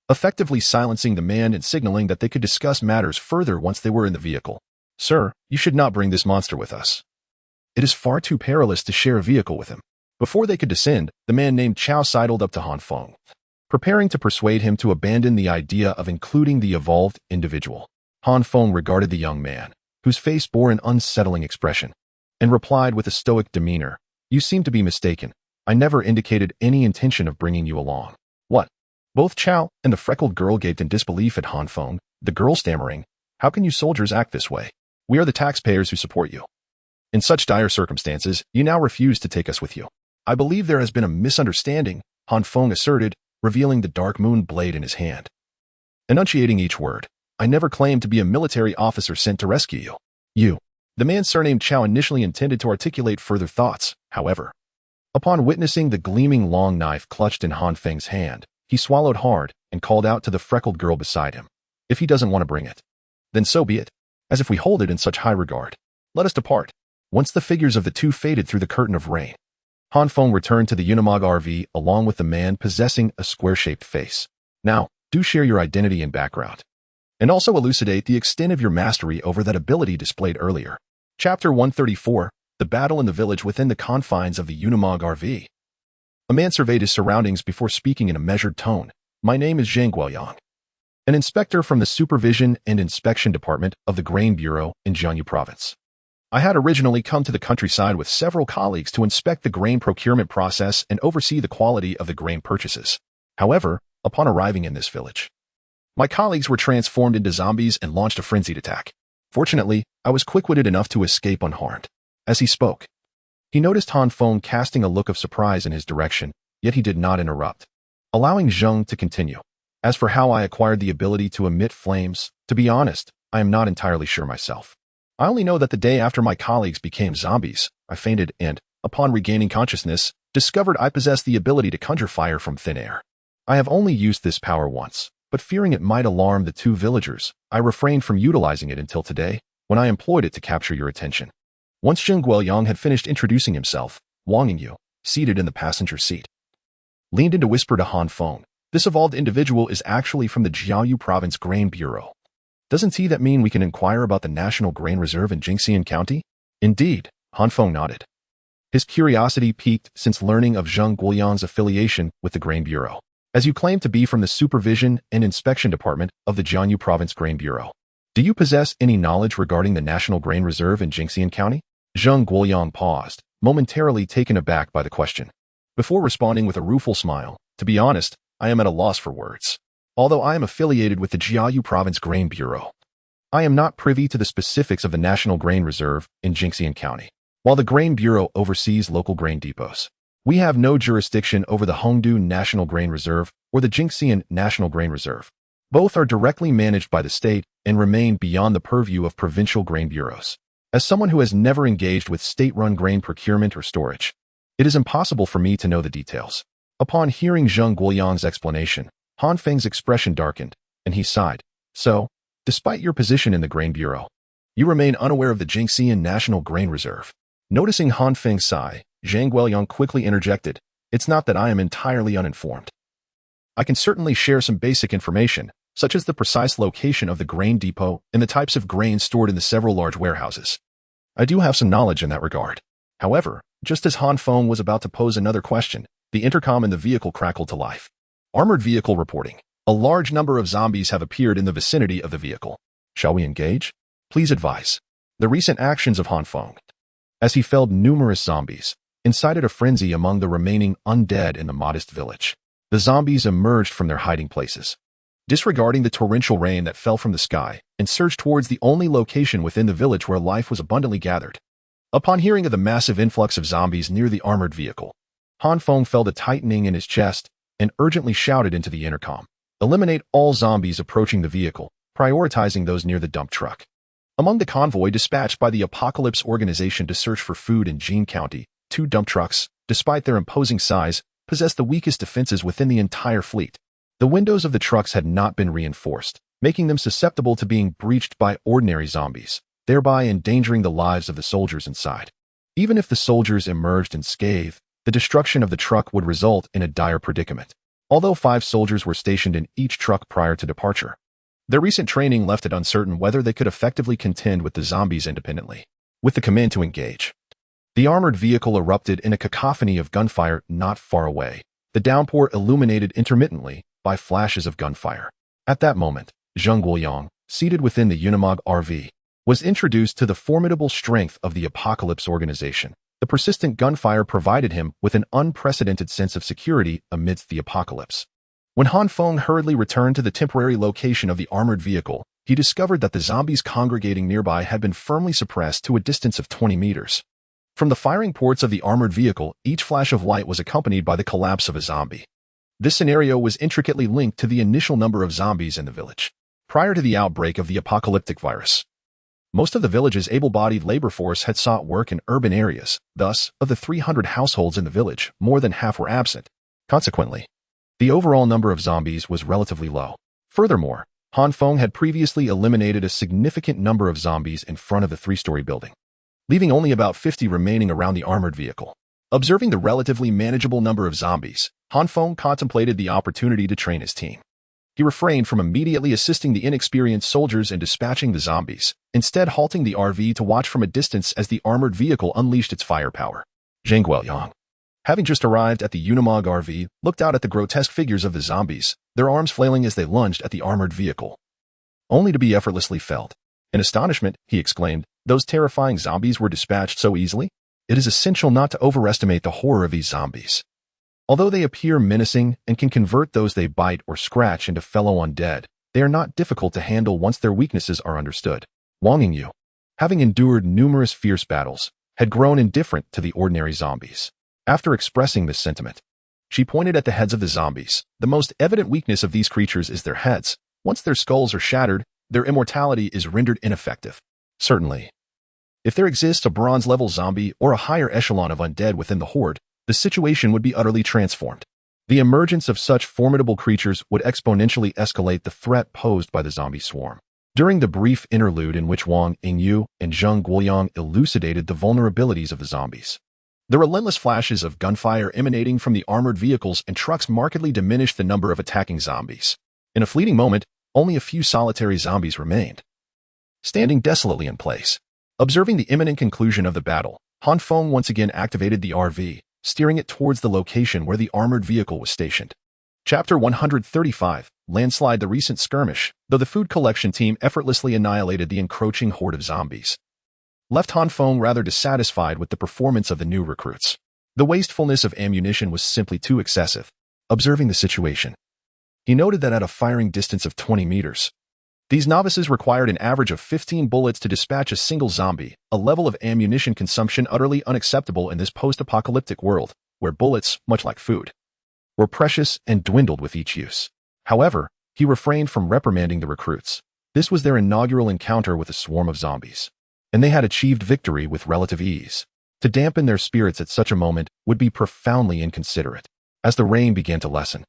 effectively silencing the man and signaling that they could discuss matters further once they were in the vehicle. "Sir, you should not bring this monster with us. It is far too perilous to share a vehicle with him." Before they could descend, the man named Chow sidled up to Han Feng, preparing to persuade him to abandon the idea of including the evolved individual. Han Feng regarded the young man, whose face bore an unsettling expression, and replied with a stoic demeanor, "You seem to be mistaken. I never indicated any intention of bringing you along." "What?" Both Chow and the freckled girl gaped in disbelief at Han Feng, the girl stammering, "How can you soldiers act this way? We are the taxpayers who support you. In such dire circumstances, you now refuse to take us with you." "I believe there has been a misunderstanding," Han Feng asserted, revealing the dark moon blade in his hand. Enunciating each word, "I never claimed to be a military officer sent to rescue you." "You." The man surnamed Chow initially intended to articulate further thoughts, however. Upon witnessing the gleaming long knife clutched in Han Feng's hand, he swallowed hard and called out to the freckled girl beside him. "If he doesn't want to bring it, then so be it. As if we hold it in such high regard. Let us depart." Once the figures of the two faded through the curtain of rain, Han Feng returned to the Unimog RV along with the man possessing a square-shaped face. "Now, do share your identity and background, and also elucidate the extent of your mastery over that ability displayed earlier." Chapter 134, The Battle in the Village Within the Confines of the Unimog RV. A man surveyed his surroundings before speaking in a measured tone. "My name is Zhang Guoyang, an inspector from the Supervision and Inspection Department of the Grain Bureau in Jiangsu Province. I had originally come to the countryside with several colleagues to inspect the grain procurement process and oversee the quality of the grain purchases. However, upon arriving in this village, my colleagues were transformed into zombies and launched a frenzied attack. Fortunately, I was quick-witted enough to escape unharmed." As he spoke, he noticed Han Feng casting a look of surprise in his direction, yet he did not interrupt, allowing Zheng to continue. "As for how I acquired the ability to emit flames, to be honest, I am not entirely sure myself. I only know that the day after my colleagues became zombies, I fainted and, upon regaining consciousness, discovered I possessed the ability to conjure fire from thin air. I have only used this power once, but fearing it might alarm the two villagers, I refrained from utilizing it until today, when I employed it to capture your attention." Once Zheng Guoyang had finished introducing himself, Wang Yingyu, seated in the passenger seat, leaned in to whisper to Han Feng, "This evolved individual is actually from the Jiangsu Province Grain Bureau. Doesn't he that mean we can inquire about the National Grain Reserve in Jinxian County?" "Indeed," Han Feng nodded. His curiosity piqued since learning of Zheng Guoyang's affiliation with the Grain Bureau. "As you claim to be from the Supervision and Inspection Department of the Jiangsu Province Grain Bureau, do you possess any knowledge regarding the National Grain Reserve in Jinxian County?" Zheng Guoyang paused, momentarily taken aback by the question, before responding with a rueful smile. "To be honest, I am at a loss for words. Although I am affiliated with the Jiangsu Province Grain Bureau, I am not privy to the specifics of the National Grain Reserve in Jinxian County. While the Grain Bureau oversees local grain depots, we have no jurisdiction over the Hongdu National Grain Reserve or the Jinxian National Grain Reserve. Both are directly managed by the state and remain beyond the purview of provincial grain bureaus. As someone who has never engaged with state-run grain procurement or storage, it is impossible for me to know the details." Upon hearing Zheng Guoyang's explanation, Han Feng's expression darkened, and he sighed. "So, despite your position in the Grain Bureau, you remain unaware of the Jinxian National Grain Reserve." Noticing Han Feng's sigh, Zhang Guoyang quickly interjected, "It's not that I am entirely uninformed. I can certainly share some basic information, such as the precise location of the grain depot and the types of grain stored in the several large warehouses. I do have some knowledge in that regard." However, just as Han Feng was about to pose another question, the intercom in the vehicle crackled to life. "Armored vehicle reporting. A large number of zombies have appeared in the vicinity of the vehicle. Shall we engage? Please advise." The recent actions of Han Feng, as he felled numerous zombies, incited a frenzy among the remaining undead in the modest village. The zombies emerged from their hiding places, disregarding the torrential rain that fell from the sky, and surged towards the only location within the village where life was abundantly gathered. Upon hearing of the massive influx of zombies near the armored vehicle, Han Feng felt a tightening in his chest and urgently shouted into the intercom, "Eliminate all zombies approaching the vehicle, prioritizing those near the dump truck." Among the convoy dispatched by the Apocalypse Organization to search for food in Jin County, 2 dump trucks, despite their imposing size, possessed the weakest defenses within the entire fleet. The windows of the trucks had not been reinforced, making them susceptible to being breached by ordinary zombies, thereby endangering the lives of the soldiers inside. Even if the soldiers emerged unscathed, the destruction of the truck would result in a dire predicament. Although 5 soldiers were stationed in each truck prior to departure, their recent training left it uncertain whether they could effectively contend with the zombies independently. With the command to engage, the armored vehicle erupted in a cacophony of gunfire not far away, the downpour illuminated intermittently by flashes of gunfire. At that moment, Zheng Guoyang, seated within the Unimog RV, was introduced to the formidable strength of the Apocalypse organization. The persistent gunfire provided him with an unprecedented sense of security amidst the apocalypse. When Han Feng hurriedly returned to the temporary location of the armored vehicle, he discovered that the zombies congregating nearby had been firmly suppressed to a distance of 20 meters. From the firing ports of the armored vehicle, each flash of light was accompanied by the collapse of a zombie. This scenario was intricately linked to the initial number of zombies in the village. Prior to the outbreak of the apocalyptic virus, most of the village's able-bodied labor force had sought work in urban areas. Thus, of the 300 households in the village, more than half were absent. Consequently, the overall number of zombies was relatively low. Furthermore, Han Feng had previously eliminated a significant number of zombies in front of the 3-story building, leaving only about 50 remaining around the armored vehicle. Observing the relatively manageable number of zombies, Han Feng contemplated the opportunity to train his team. He refrained from immediately assisting the inexperienced soldiers in dispatching the zombies, instead halting the RV to watch from a distance as the armored vehicle unleashed its firepower. Zheng Guoyang, having just arrived at the Unimog RV, looked out at the grotesque figures of the zombies, their arms flailing as they lunged at the armored vehicle, only to be effortlessly felled. In astonishment, he exclaimed, "Those terrifying zombies were dispatched so easily? It is essential not to overestimate the horror of these zombies. Although they appear menacing and can convert those they bite or scratch into fellow undead, they are not difficult to handle once their weaknesses are understood." Wang Yingyu, having endured numerous fierce battles, had grown indifferent to the ordinary zombies. After expressing this sentiment, she pointed at the heads of the zombies. The most evident weakness of these creatures is their heads. Once their skulls are shattered, their immortality is rendered ineffective. Certainly, if there exists a bronze-level zombie or a higher echelon of undead within the horde, the situation would be utterly transformed. The emergence of such formidable creatures would exponentially escalate the threat posed by the zombie swarm. During the brief interlude in which Wang Yingyu and Zheng Guoyang elucidated the vulnerabilities of the zombies, the relentless flashes of gunfire emanating from the armored vehicles and trucks markedly diminished the number of attacking zombies. In a fleeting moment, only a few solitary zombies remained, standing desolately in place. Observing the imminent conclusion of the battle, Han Feng once again activated the RV, steering it towards the location where the armored vehicle was stationed. Chapter 135, Landslide. The recent skirmish, though the food collection team effortlessly annihilated the encroaching horde of zombies, left Han Feng rather dissatisfied with the performance of the new recruits. The wastefulness of ammunition was simply too excessive. Observing the situation, he noted that at a firing distance of 20 meters, these novices required an average of 15 bullets to dispatch a single zombie, a level of ammunition consumption utterly unacceptable in this post-apocalyptic world, where bullets, much like food, were precious and dwindled with each use. However, he refrained from reprimanding the recruits. This was their inaugural encounter with a swarm of zombies, and they had achieved victory with relative ease. To dampen their spirits at such a moment would be profoundly inconsiderate. As the rain began to lessen,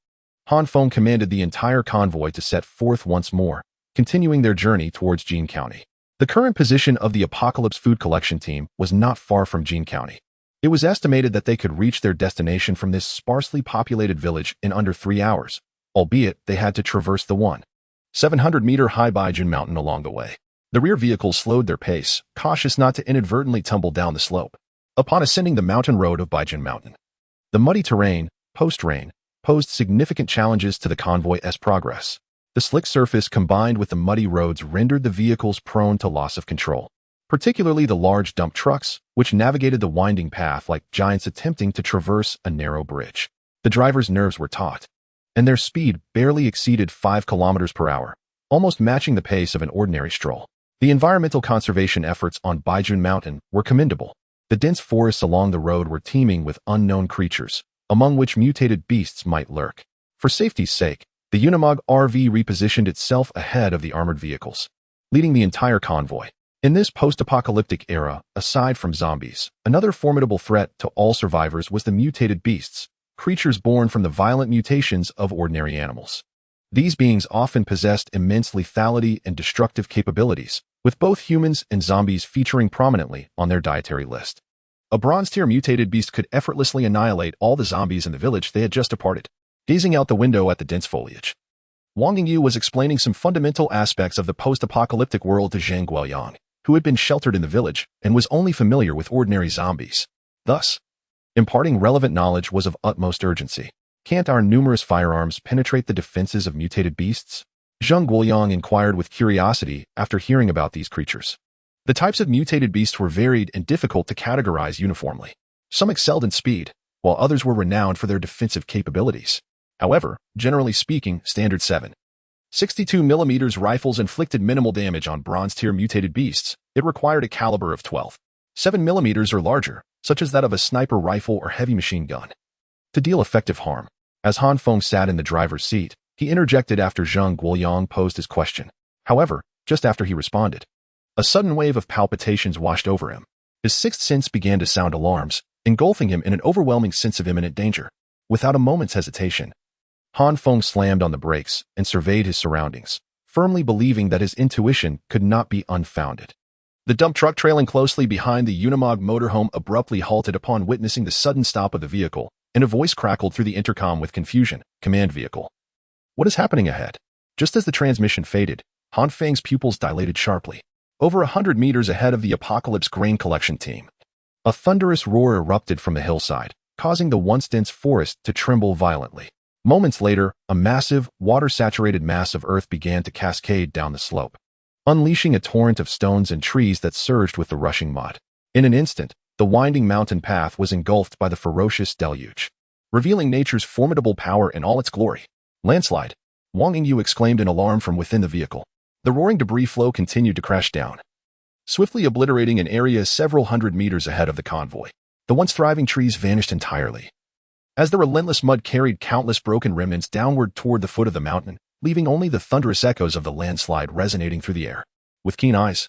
Han Feng commanded the entire convoy to set forth once more, continuing their journey towards Jin County. The current position of the Apocalypse food collection team was not far from Jin County. It was estimated that they could reach their destination from this sparsely populated village in under 3 hours, albeit they had to traverse the 700-meter-high Baijun Mountain along the way. The rear vehicles slowed their pace, cautious not to inadvertently tumble down the slope. Upon ascending the mountain road of Baijun Mountain, the muddy terrain, post-rain, posed significant challenges to the convoy's progress. The slick surface combined with the muddy roads rendered the vehicles prone to loss of control, particularly the large dump trucks, which navigated the winding path like giants attempting to traverse a narrow bridge. The drivers' nerves were taut, and their speed barely exceeded 5 kilometers per hour, almost matching the pace of an ordinary stroll. The environmental conservation efforts on Baijun Mountain were commendable. The dense forests along the road were teeming with unknown creatures, among which mutated beasts might lurk. For safety's sake, the Unimog RV repositioned itself ahead of the armored vehicles, leading the entire convoy. In this post-apocalyptic era, aside from zombies, another formidable threat to all survivors was the mutated beasts, creatures born from the violent mutations of ordinary animals. These beings often possessed immense lethality and destructive capabilities, with both humans and zombies featuring prominently on their dietary list. A bronze-tier mutated beast could effortlessly annihilate all the zombies in the village they had just departed. Gazing out the window at the dense foliage, Wang Yingyu was explaining some fundamental aspects of the post-apocalyptic world to Zheng Guoyang, who had been sheltered in the village and was only familiar with ordinary zombies. Thus, imparting relevant knowledge was of utmost urgency. Can't our numerous firearms penetrate the defenses of mutated beasts? Zheng Guoyang inquired with curiosity after hearing about these creatures. The types of mutated beasts were varied and difficult to categorize uniformly. Some excelled in speed, while others were renowned for their defensive capabilities. However, generally speaking, standard 7.62mm rifles inflicted minimal damage on bronze-tier mutated beasts. It required a caliber of 12.7mm or larger, such as that of a sniper rifle or heavy machine gun, to deal effective harm. As Han Feng sat in the driver's seat, he interjected after Zheng Guoyang posed his question. However, just after he responded, a sudden wave of palpitations washed over him. His sixth sense began to sound alarms, engulfing him in an overwhelming sense of imminent danger. Without a moment's hesitation, Han Feng slammed on the brakes and surveyed his surroundings, firmly believing that his intuition could not be unfounded. The dump truck trailing closely behind the Unimog motorhome abruptly halted upon witnessing the sudden stop of the vehicle, and a voice crackled through the intercom with confusion. Command vehicle. What is happening ahead? Just as the transmission faded, Han Feng's pupils dilated sharply. Over 100 meters ahead of the Apocalypse grain collection team, a thunderous roar erupted from the hillside, causing the once dense forest to tremble violently. Moments later, a massive, water-saturated mass of earth began to cascade down the slope, unleashing a torrent of stones and trees that surged with the rushing mud. In an instant, the winding mountain path was engulfed by the ferocious deluge, revealing nature's formidable power in all its glory. Landslide! Wang Yingyu exclaimed in alarm from within the vehicle. The roaring debris flow continued to crash down, swiftly obliterating an area several hundred meters ahead of the convoy. The once thriving trees vanished entirely, as the relentless mud carried countless broken remnants downward toward the foot of the mountain, leaving only the thunderous echoes of the landslide resonating through the air. With keen eyes,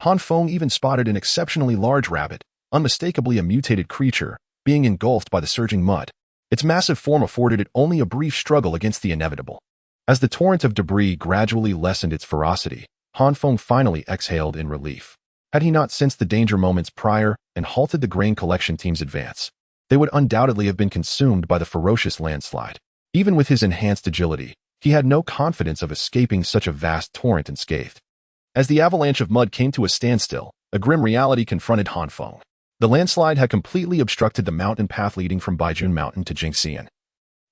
Han Feng even spotted an exceptionally large rabbit, unmistakably a mutated creature, being engulfed by the surging mud. Its massive form afforded it only a brief struggle against the inevitable. As the torrent of debris gradually lessened its ferocity, Han Feng finally exhaled in relief. Had he not sensed the danger moments prior and halted the grain collection team's advance, they would undoubtedly have been consumed by the ferocious landslide. Even with his enhanced agility, he had no confidence of escaping such a vast torrent unscathed. As the avalanche of mud came to a standstill, a grim reality confronted Han Feng. The landslide had completely obstructed the mountain path leading from Baijun Mountain to Jinxian,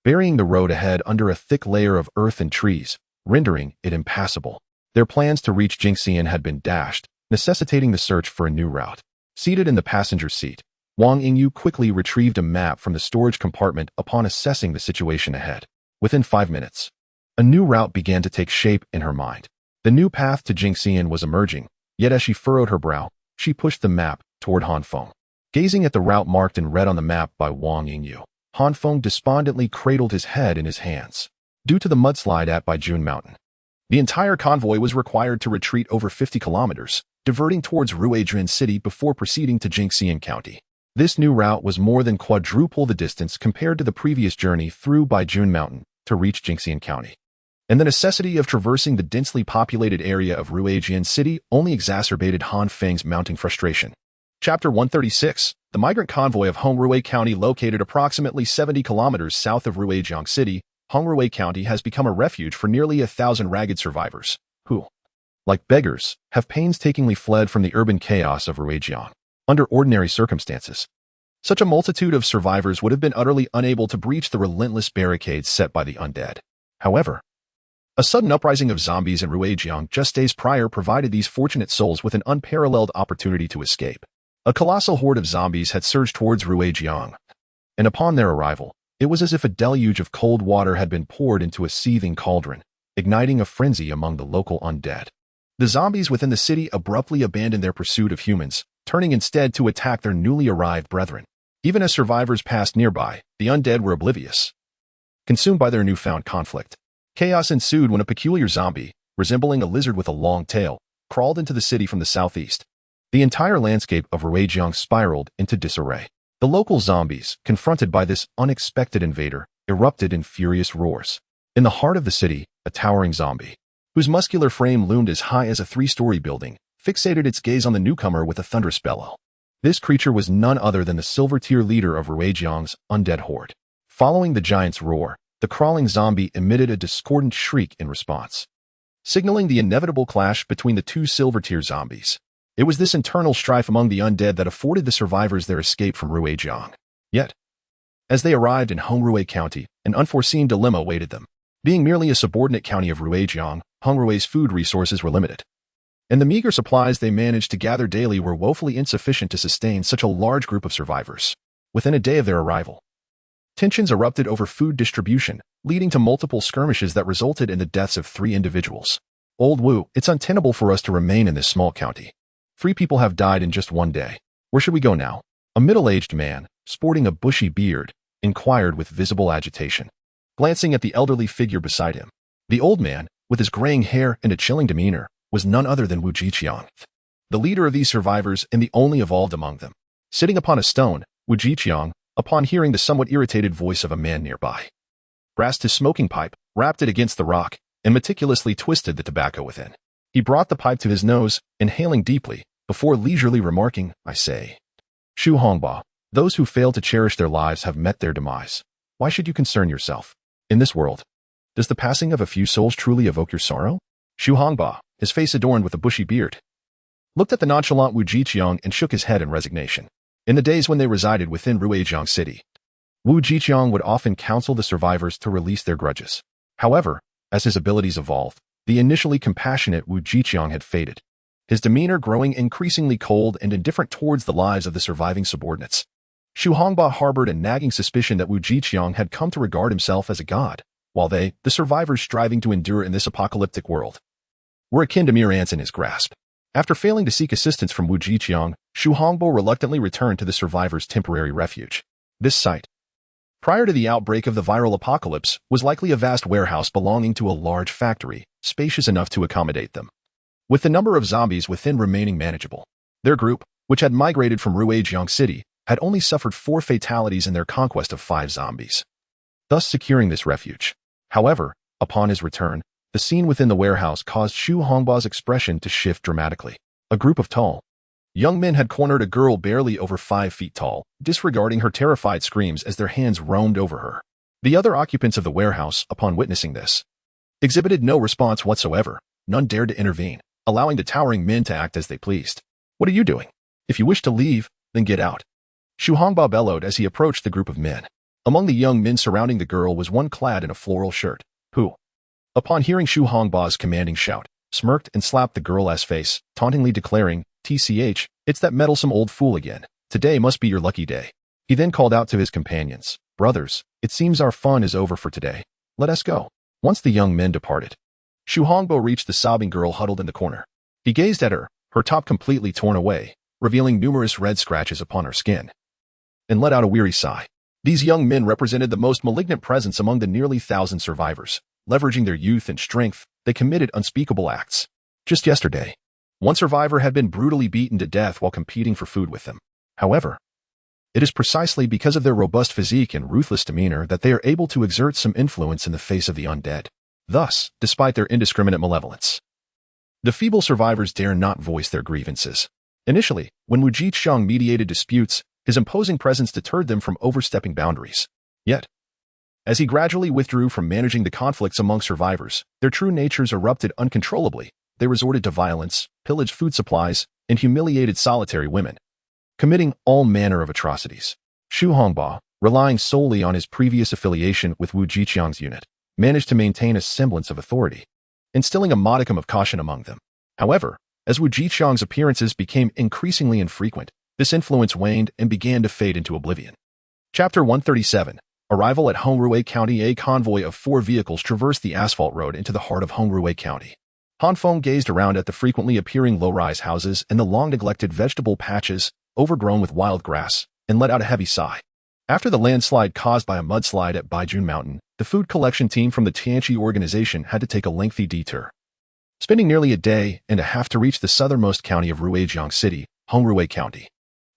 burying the road ahead under a thick layer of earth and trees, rendering it impassable. Their plans to reach Jinxian had been dashed, necessitating the search for a new route. Seated in the passenger seat, Wang Yingyu quickly retrieved a map from the storage compartment upon assessing the situation ahead. Within 5 minutes, a new route began to take shape in her mind. The new path to Jinxian was emerging, yet as she furrowed her brow, she pushed the map toward Han Feng. Gazing at the route marked in red on the map by Wang Yingyu, Han Feng despondently cradled his head in his hands. Due to the mudslide at Baijun Mountain, the entire convoy was required to retreat over 50 kilometers, diverting towards Ruijin City before proceeding to Jinxian County. This new route was more than quadruple the distance compared to the previous journey through Baijun Mountain to reach Jinxian County. And the necessity of traversing the densely populated area of Ruijin City only exacerbated Han Feng's mounting frustration. Chapter 136, the migrant convoy of Hongrui County, located approximately 70 kilometers south of Ruijiang City, Hongrui County has become a refuge for nearly 1,000 ragged survivors, who, like beggars, have painstakingly fled from the urban chaos of Ruijiang. Under ordinary circumstances, such a multitude of survivors would have been utterly unable to breach the relentless barricades set by the undead. However, a sudden uprising of zombies in Ruijiang just days prior provided these fortunate souls with an unparalleled opportunity to escape. A colossal horde of zombies had surged towards Ruijiang, and upon their arrival, it was as if a deluge of cold water had been poured into a seething cauldron, igniting a frenzy among the local undead. The zombies within the city abruptly abandoned their pursuit of humans, turning instead to attack their newly arrived brethren. Even as survivors passed nearby, the undead were oblivious, consumed by their newfound conflict. Chaos ensued when a peculiar zombie, resembling a lizard with a long tail, crawled into the city from the southeast. The entire landscape of Ruijiang spiraled into disarray. The local zombies, confronted by this unexpected invader, erupted in furious roars. In the heart of the city, a towering zombie, whose muscular frame loomed as high as a 3-story building, fixated its gaze on the newcomer with a thunderous bellow. This creature was none other than the silver-tier leader of Ruijiang's undead horde. Following the giant's roar, the crawling zombie emitted a discordant shriek in response, signaling the inevitable clash between the two silver-tier zombies. It was this internal strife among the undead that afforded the survivors their escape from Ruijiang. Yet, As they arrived in Hongruei County, an unforeseen dilemma awaited them. Being merely a subordinate county of Ruijiang, Hongruei's food resources were limited, and the meager supplies they managed to gather daily were woefully insufficient to sustain such a large group of survivors. Within a day of their arrival, tensions erupted over food distribution, leading to multiple skirmishes that resulted in the deaths of 3 individuals. Old Wu, it's untenable for us to remain in this small county. 3 people have died in just one day. Where should we go now? A middle-aged man, sporting a bushy beard, inquired with visible agitation, glancing at the elderly figure beside him. The old man, with his graying hair and a chilling demeanor, was none other than Wu Jiqiang, the leader of these survivors and the only evolved among them. Sitting upon a stone, Wu Jiqiang, upon hearing the somewhat irritated voice of a man nearby, grasped his smoking pipe, wrapped it against the rock, and meticulously twisted the tobacco within. He brought the pipe to his nose, inhaling deeply, before leisurely remarking, "I say, Shu Hongba, those who fail to cherish their lives have met their demise. Why should you concern yourself? In this world, does the passing of a few souls truly evoke your sorrow?" Shu Hongba, his face adorned with a bushy beard, looked at the nonchalant Wu Jiqiang and shook his head in resignation. In the days when they resided within Ruijiang City, Wu Jiqiang would often counsel the survivors to release their grudges. However, as his abilities evolved, the initially compassionate Wu Jiqiang had faded, his demeanor growing increasingly cold and indifferent towards the lives of the surviving subordinates. Shu Hongba harbored a nagging suspicion that Wu Jiqiang had come to regard himself as a god, while they, the survivors striving to endure in this apocalyptic world, were akin to mere ants in his grasp. After failing to seek assistance from Wu Jiqiang, Shu Hongbo reluctantly returned to the survivors' temporary refuge. This site, prior to the outbreak of the viral apocalypse, was likely a vast warehouse belonging to a large factory, spacious enough to accommodate them, with the number of zombies within remaining manageable. Their group, which had migrated from Ruijiang City, had only suffered 4 fatalities in their conquest of 5 zombies, thus securing this refuge. However, upon his return, the scene within the warehouse caused Shu Hongba's expression to shift dramatically. A group of tall, young men had cornered a girl barely over 5 feet tall, disregarding her terrified screams as their hands roamed over her. The other occupants of the warehouse, upon witnessing this, exhibited no response whatsoever. None dared to intervene, allowing the towering men to act as they pleased. "What are you doing? If you wish to leave, then get out," Shu Hongba bellowed as he approached the group of men. Among the young men surrounding the girl was one clad in a floral shirt, who, upon hearing Shu Hongba's commanding shout, smirked and slapped the girl's face, tauntingly declaring, "TCH, it's that meddlesome old fool again. Today must be your lucky day." He then called out to his companions, "Brothers, it seems our fun is over for today. Let us go." Once the young men departed, Shu Hongbo reached the sobbing girl huddled in the corner. He gazed at her, her top completely torn away, revealing numerous red scratches upon her skin, and let out a weary sigh. These young men represented the most malignant presence among the nearly 1,000 survivors. Leveraging their youth and strength, they committed unspeakable acts. Just yesterday, one survivor had been brutally beaten to death while competing for food with them. However, it is precisely because of their robust physique and ruthless demeanor that they are able to exert some influence in the face of the undead. Thus, despite their indiscriminate malevolence, the feeble survivors dare not voice their grievances. Initially, when Wu Jiqiang mediated disputes, his imposing presence deterred them from overstepping boundaries. Yet, as he gradually withdrew from managing the conflicts among survivors, their true natures erupted uncontrollably. They resorted to violence, pillaged food supplies, and humiliated solitary women, committing all manner of atrocities. Shu Hongba, relying solely on his previous affiliation with Wu Jiqiang's unit, managed to maintain a semblance of authority, instilling a modicum of caution among them. However, as Wu Jiqiang's appearances became increasingly infrequent, this influence waned and began to fade into oblivion. Chapter 137. Arrival at Hongruei County. A convoy of 4 vehicles traversed the asphalt road into the heart of Hongruei County. Han Feng gazed around at the frequently appearing low-rise houses and the long-neglected vegetable patches overgrown with wild grass, and let out a heavy sigh. After the landslide caused by a mudslide at Baijun Mountain, the food collection team from the Tianqi organization had to take a lengthy detour, spending nearly a day and a half to reach the southernmost county of Ruijiang City, Hongruei County.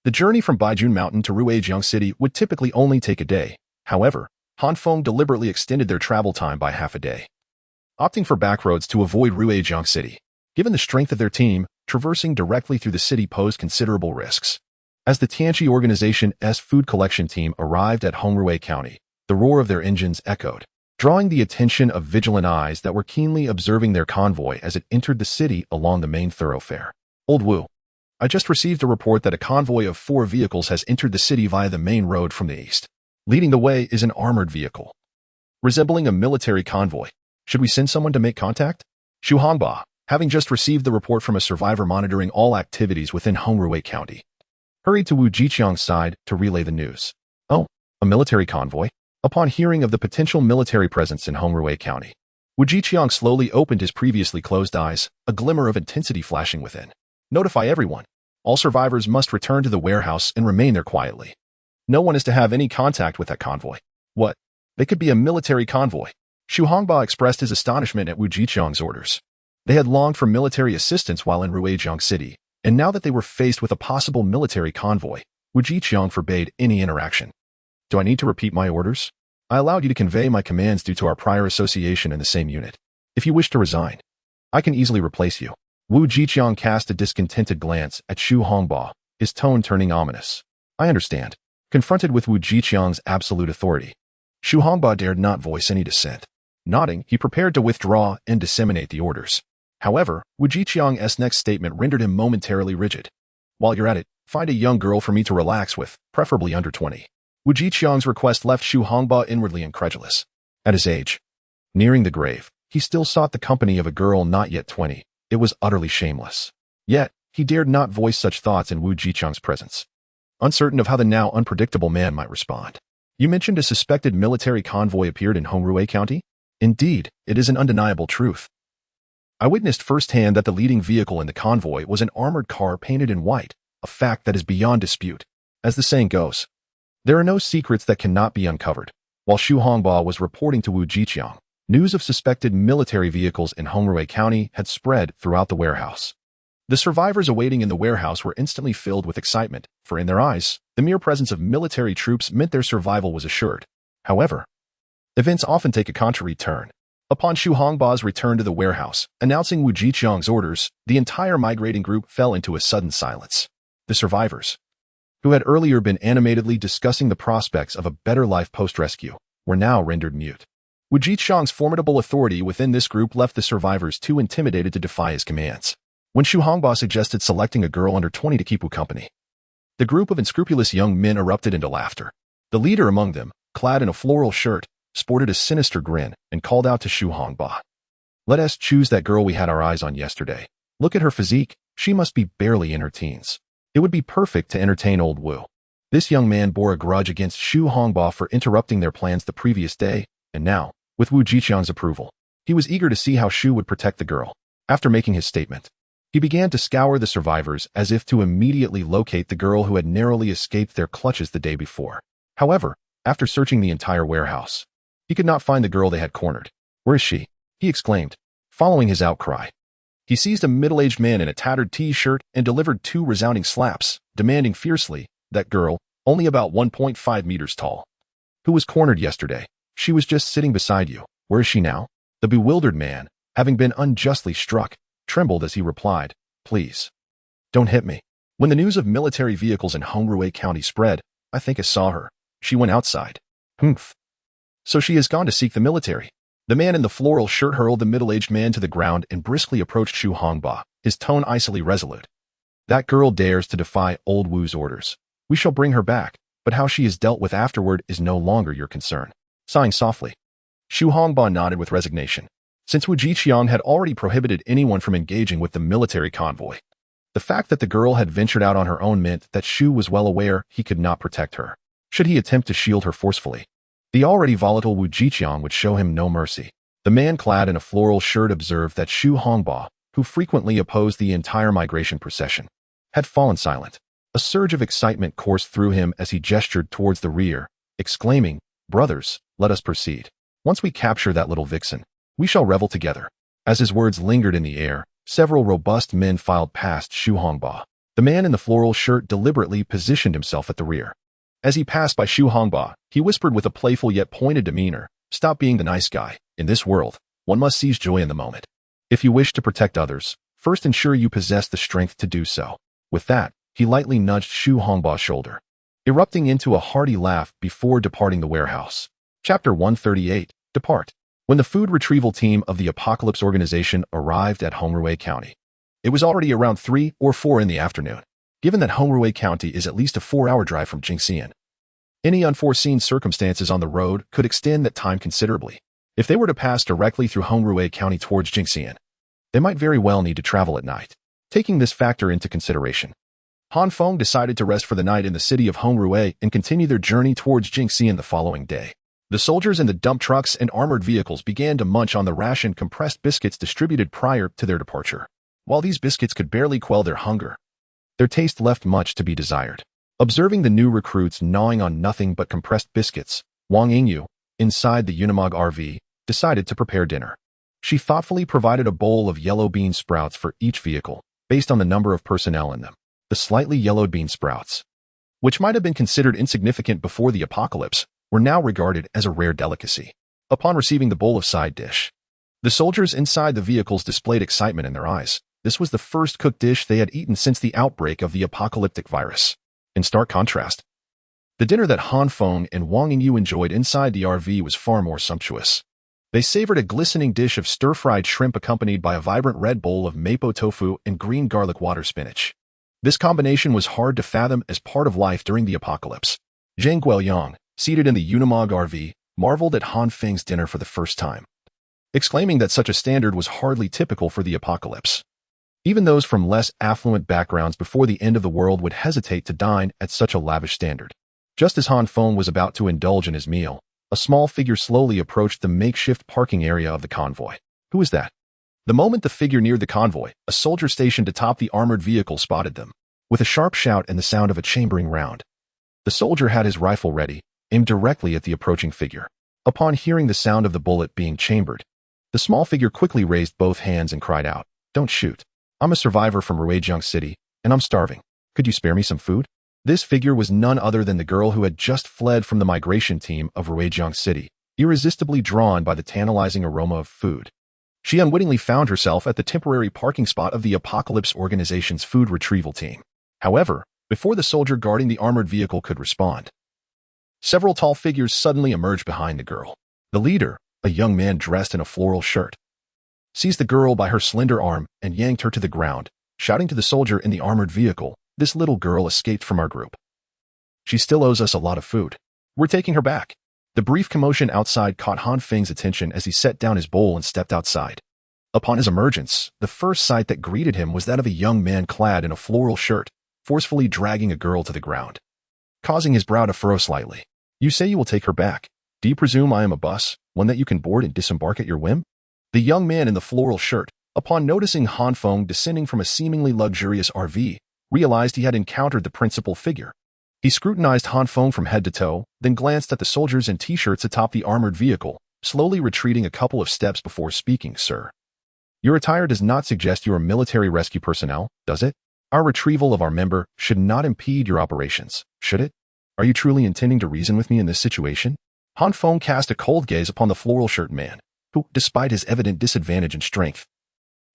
The journey from Baijun Mountain to Ruijiang City would typically only take a day. However, Han Feng deliberately extended their travel time by half a day, opting for backroads to avoid Ruijiang City. Given the strength of their team, traversing directly through the city posed considerable risks. As the Tianqi organization's food collection team arrived at Hongruei County, the roar of their engines echoed, drawing the attention of vigilant eyes that were keenly observing their convoy as it entered the city along the main thoroughfare. "Old Wu, I just received a report that a convoy of 4 vehicles has entered the city via the main road from the east. Leading the way is an armored vehicle, resembling a military convoy. Should we send someone to make contact? Xu Hongba, having just received the report from a survivor monitoring all activities within Hongruwei County, hurried to Wu Jiqiang's side to relay the news. Oh, a military convoy? Upon hearing of the potential military presence in Hongruwei County, Wu Jiqiang slowly opened his previously closed eyes, a glimmer of intensity flashing within. Notify everyone. All survivors must return to the warehouse and remain there quietly. No one is to have any contact with that convoy. What? They could be a military convoy. Xu Hongba expressed his astonishment at Wu Jiqiang's orders. They had longed for military assistance while in Ruijiang City, and now that they were faced with a possible military convoy, Wu Jiqiang forbade any interaction. Do I need to repeat my orders? I allowed you to convey my commands due to our prior association in the same unit. If you wish to resign, I can easily replace you. Wu Jiqiang cast a discontented glance at Xu Hongba, his tone turning ominous. I understand. Confronted with Wu Jiqiang's absolute authority, Xu Hongba dared not voice any dissent. Nodding, he prepared to withdraw and disseminate the orders. However, Wu Jiqiang's next statement rendered him momentarily rigid. While you're at it, find a young girl for me to relax with, preferably under 20. Wu Jiqiang's request left Xu Hongba inwardly incredulous. At his age, nearing the grave, he still sought the company of a girl not yet 20. It was utterly shameless. Yet, he dared not voice such thoughts in Wu Jiqiang's presence, uncertain of how the now unpredictable man might respond. You mentioned a suspected military convoy appeared in Hongruwei County? Indeed, it is an undeniable truth. I witnessed firsthand that the leading vehicle in the convoy was an armored car painted in white, a fact that is beyond dispute. As the saying goes, there are no secrets that cannot be uncovered. While Xu Hongba was reporting to Wu Jiqiang, news of suspected military vehicles in Hongruwei County had spread throughout the warehouse. The survivors awaiting in the warehouse were instantly filled with excitement, for in their eyes, the mere presence of military troops meant their survival was assured. However, events often take a contrary turn. Upon Xu Hongba's return to the warehouse, announcing Wu Jiqiang's orders, the entire migrating group fell into a sudden silence. The survivors, who had earlier been animatedly discussing the prospects of a better life post-rescue, were now rendered mute. Wu Jiqiang's formidable authority within this group left the survivors too intimidated to defy his commands. When Xu Hongba suggested selecting a girl under 20 to keep Wu company, the group of unscrupulous young men erupted into laughter. The leader among them, clad in a floral shirt, sported a sinister grin and called out to Xu Hongba. Let us choose that girl we had our eyes on yesterday. Look at her physique, she must be barely in her teens. It would be perfect to entertain old Wu. This young man bore a grudge against Xu Hongba for interrupting their plans the previous day, and now, with Wu Jiqiang's approval, he was eager to see how Xu would protect the girl. After making his statement, he began to scour the survivors as if to immediately locate the girl who had narrowly escaped their clutches the day before. However, after searching the entire warehouse, he could not find the girl they had cornered. Where is she? He exclaimed, following his outcry. He seized a middle-aged man in a tattered t-shirt and delivered 2 resounding slaps, demanding fiercely, that girl, only about 1.5 meters tall, who was cornered yesterday. She was just sitting beside you. Where is she now? The bewildered man, having been unjustly struck, trembled as he replied, Please, don't hit me. When the news of military vehicles in Hongruwei County spread, I think I saw her. She went outside. Humph. So she has gone to seek the military. The man in the floral shirt hurled the middle-aged man to the ground and briskly approached Xu Hongba, his tone icily resolute. That girl dares to defy old Wu's orders. We shall bring her back, but how she is dealt with afterward is no longer your concern. Sighing softly, Xu Hongba nodded with resignation. Since Wu Jiqiang had already prohibited anyone from engaging with the military convoy, the fact that the girl had ventured out on her own meant that Xu was well aware he could not protect her. Should he attempt to shield her forcefully, the already volatile Wu Jiqiang would show him no mercy. The man clad in a floral shirt observed that Xu Hongba, who frequently opposed the entire migration procession, had fallen silent. A surge of excitement coursed through him as he gestured towards the rear, exclaiming, Brothers, let us proceed. Once we capture that little vixen, we shall revel together. As his words lingered in the air, several robust men filed past Xu Hongba. The man in the floral shirt deliberately positioned himself at the rear. As he passed by Xu Hongba, he whispered with a playful yet pointed demeanor, Stop being the nice guy. In this world, one must seize joy in the moment. If you wish to protect others, first ensure you possess the strength to do so. With that, he lightly nudged Xu Hongba's shoulder, erupting into a hearty laugh before departing the warehouse. Chapter 138, Depart. When the food retrieval team of the Apocalypse organization arrived at Hongruwei County, it was already around 3 or 4 in the afternoon. Given that Hongruwei County is at least a 4-hour drive from Jinxian, Any unforeseen circumstances on the road could extend that time considerably. If they were to pass directly through Hongruei County towards Jinxian, they might very well need to travel at night. Taking this factor into consideration, Han Feng decided to rest for the night in the city of Hongruei and continue their journey towards Jinxian the following day. The soldiers in the dump trucks and armored vehicles began to munch on the rationed compressed biscuits distributed prior to their departure. While these biscuits could barely quell their hunger, their taste left much to be desired. Observing the new recruits gnawing on nothing but compressed biscuits, Wang Yingyu, inside the Unimog RV, decided to prepare dinner. She thoughtfully provided a bowl of yellow bean sprouts for each vehicle, based on the number of personnel in them. The slightly yellowed bean sprouts, which might have been considered insignificant before the apocalypse, were now regarded as a rare delicacy. Upon receiving the bowl of side dish, the soldiers inside the vehicles displayed excitement in their eyes. This was the first cooked dish they had eaten since the outbreak of the apocalyptic virus. In stark contrast, the dinner that Han Feng and Wang Yingyu enjoyed inside the RV was far more sumptuous. They savored a glistening dish of stir-fried shrimp accompanied by a vibrant red bowl of mapo tofu and green garlic water spinach. This combination was hard to fathom as part of life during the apocalypse. Zhang Guoyang, seated in the Unimog RV, marveled at Han Feng's dinner for the first time, exclaiming that such a standard was hardly typical for the apocalypse. Even those from less affluent backgrounds before the end of the world would hesitate to dine at such a lavish standard. Just as Han Feng was about to indulge in his meal, a small figure slowly approached the makeshift parking area of the convoy. Who is that? The moment the figure neared the convoy, a soldier stationed atop the armored vehicle spotted them. With a sharp shout and the sound of a chambering round, the soldier had his rifle ready, aimed directly at the approaching figure. Upon hearing the sound of the bullet being chambered, the small figure quickly raised both hands and cried out, "Don't shoot. I'm a survivor from Ruijiang City, and I'm starving. Could you spare me some food?" This figure was none other than the girl who had just fled from the migration team of Ruijiang City, irresistibly drawn by the tantalizing aroma of food. She unwittingly found herself at the temporary parking spot of the Apocalypse Organization's food retrieval team. However, before the soldier guarding the armored vehicle could respond, several tall figures suddenly emerged behind the girl. The leader, a young man dressed in a floral shirt, seized the girl by her slender arm and yanked her to the ground, shouting to the soldier in the armored vehicle, "This little girl escaped from our group. She still owes us a lot of food. We're taking her back." The brief commotion outside caught Han Feng's attention as he set down his bowl and stepped outside. Upon his emergence, the first sight that greeted him was that of a young man clad in a floral shirt, forcefully dragging a girl to the ground, causing his brow to furrow slightly. "You say you will take her back. Do you presume I am a bus, one that you can board and disembark at your whim?" The young man in the floral shirt, upon noticing Han Feng descending from a seemingly luxurious RV, realized he had encountered the principal figure. He scrutinized Han Feng from head to toe, then glanced at the soldiers in t-shirts atop the armored vehicle, slowly retreating a couple of steps before speaking. "Sir, your attire does not suggest you are military rescue personnel, does it? Our retrieval of our member should not impede your operations, should it? Are you truly intending to reason with me in this situation?" Han Feng cast a cold gaze upon the floral shirt man, who, despite his evident disadvantage in strength,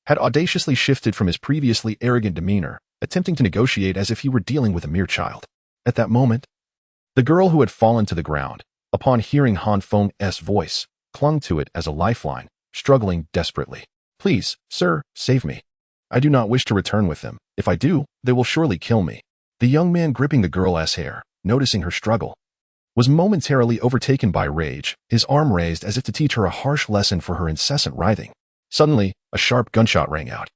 had audaciously shifted from his previously arrogant demeanor, attempting to negotiate as if he were dealing with a mere child. At that moment, the girl who had fallen to the ground, upon hearing Han Feng's voice, clung to it as a lifeline, struggling desperately. "Please, sir, save me. I do not wish to return with them. If I do, they will surely kill me." The young man gripping the girl's hair, noticing her struggle, was momentarily overtaken by rage, his arm raised as if to teach her a harsh lesson for her incessant writhing. Suddenly, a sharp gunshot rang out,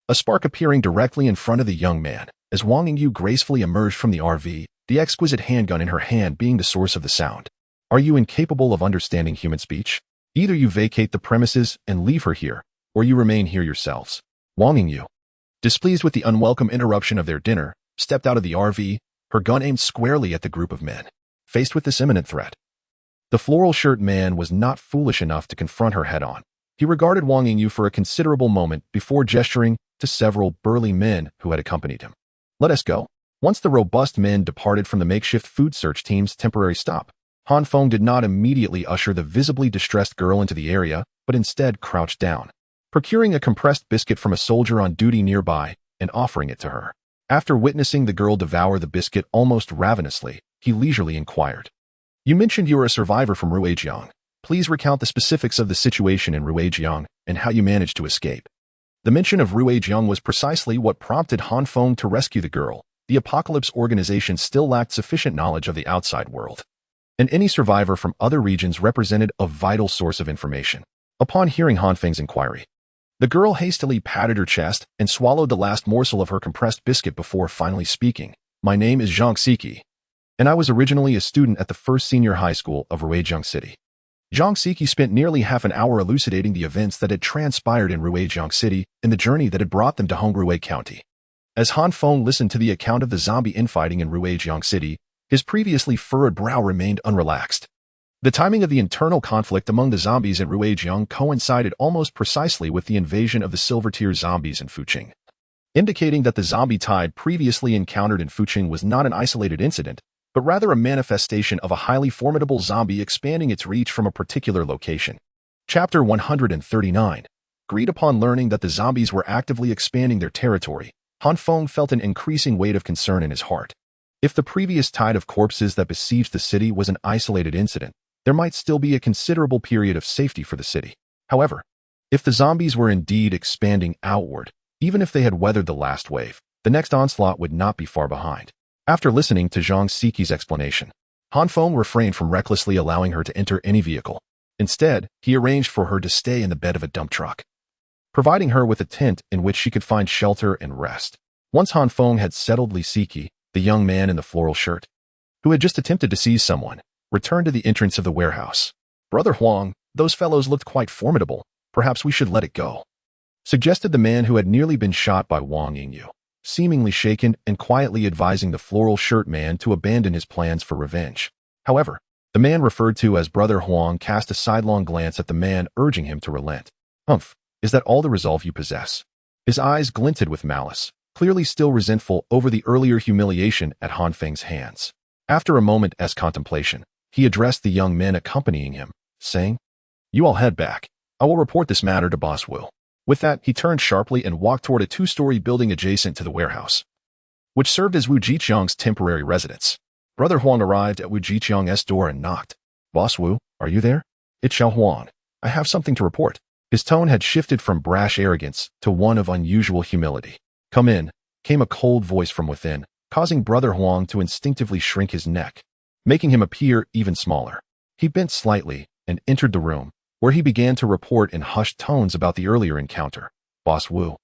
a spark appearing directly in front of the young man. As Wang Yingyu gracefully emerged from the RV, the exquisite handgun in her hand being the source of the sound. "Are you incapable of understanding human speech? Either you vacate the premises and leave her here, or you remain here yourselves." Wang Yingyu, displeased with the unwelcome interruption of their dinner, stepped out of the RV, her gun aimed squarely at the group of men. Faced with this imminent threat, the floral shirt man was not foolish enough to confront her head-on. He regarded Wang Yingyu for a considerable moment before gesturing to several burly men who had accompanied him. "Let us go." Once the robust men departed from the makeshift food search team's temporary stop, Han Feng did not immediately usher the visibly distressed girl into the area, but instead crouched down, procuring a compressed biscuit from a soldier on duty nearby and offering it to her. After witnessing the girl devour the biscuit almost ravenously, he leisurely inquired, "You mentioned you were a survivor from Ruijiang. Please recount the specifics of the situation in Ruijiang and how you managed to escape." The mention of Ruijiang was precisely what prompted Han Feng to rescue the girl, the Apocalypse organization still lacked sufficient knowledge of the outside world, and any survivor from other regions represented a vital source of information. Upon hearing Han Feng's inquiry, the girl hastily patted her chest and swallowed the last morsel of her compressed biscuit before finally speaking. My name is Zhang Siki, and I was originally a student at the first senior high school of Ruijiang City. Zhang Siki spent nearly half an hour elucidating the events that had transpired in Ruijiang City and the journey that had brought them to Hongruwei County. As Han Feng listened to the account of the zombie infighting in Ruijiang City, his previously furrowed brow remained unrelaxed. The timing of the internal conflict among the zombies at Ruijiang coincided almost precisely with the invasion of the Silver-Tier zombies in Fuqing, indicating that the zombie tide previously encountered in Fuqing was not an isolated incident, but rather a manifestation of a highly formidable zombie expanding its reach from a particular location. Chapter 139. Agreed upon learning that the zombies were actively expanding their territory, Han Feng felt an increasing weight of concern in his heart. If the previous tide of corpses that besieged the city was an isolated incident, there might still be a considerable period of safety for the city. However, if the zombies were indeed expanding outward, even if they had weathered the last wave, the next onslaught would not be far behind. After listening to Zhang Siki's explanation, Han Feng refrained from recklessly allowing her to enter any vehicle. Instead, he arranged for her to stay in the bed of a dump truck, providing her with a tent in which she could find shelter and rest. Once Han Feng had settled Li Siki, the young man in the floral shirt, who had just attempted to seize someone, returned to the entrance of the warehouse. Brother Huang, those fellows looked quite formidable. Perhaps we should let it go, suggested the man who had nearly been shot by Wang Yingyu, seemingly shaken and quietly advising the floral shirt man to abandon his plans for revenge. However, the man referred to as Brother Huang cast a sidelong glance at the man, urging him to relent. Humph, is that all the resolve you possess? His eyes glinted with malice, clearly still resentful over the earlier humiliation at Han Feng's hands. After a moment's contemplation, he addressed the young men accompanying him, saying, "You all head back. I will report this matter to Boss Wu." With that, he turned sharply and walked toward a two-story building adjacent to the warehouse, which served as Wu Jiqiang's temporary residence. Brother Huang arrived at Wu Jiqiang's door and knocked. "Boss Wu, are you there?" "It's Xiao Huang. I have something to report." His tone had shifted from brash arrogance to one of unusual humility. "Come in," came a cold voice from within, causing Brother Huang to instinctively shrink his neck, making him appear even smaller. He bent slightly and entered the room, where he began to report in hushed tones about the earlier encounter. "Boss Wu,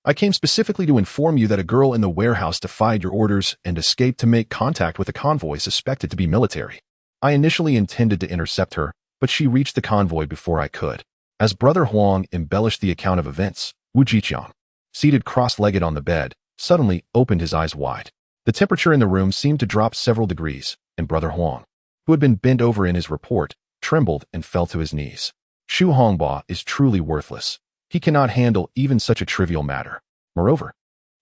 I came specifically to inform you that a girl in the warehouse defied your orders and escaped to make contact with a convoy suspected to be military. I initially intended to intercept her, but she reached the convoy before I could." As Brother Huang embellished the account of events, Wu Jiqiang, seated cross-legged on the bed, suddenly opened his eyes wide. The temperature in the room seemed to drop several degrees, and Brother Huang, who had been bent over in his report, trembled and fell to his knees. "Shu Hongba is truly worthless. He cannot handle even such a trivial matter. Moreover,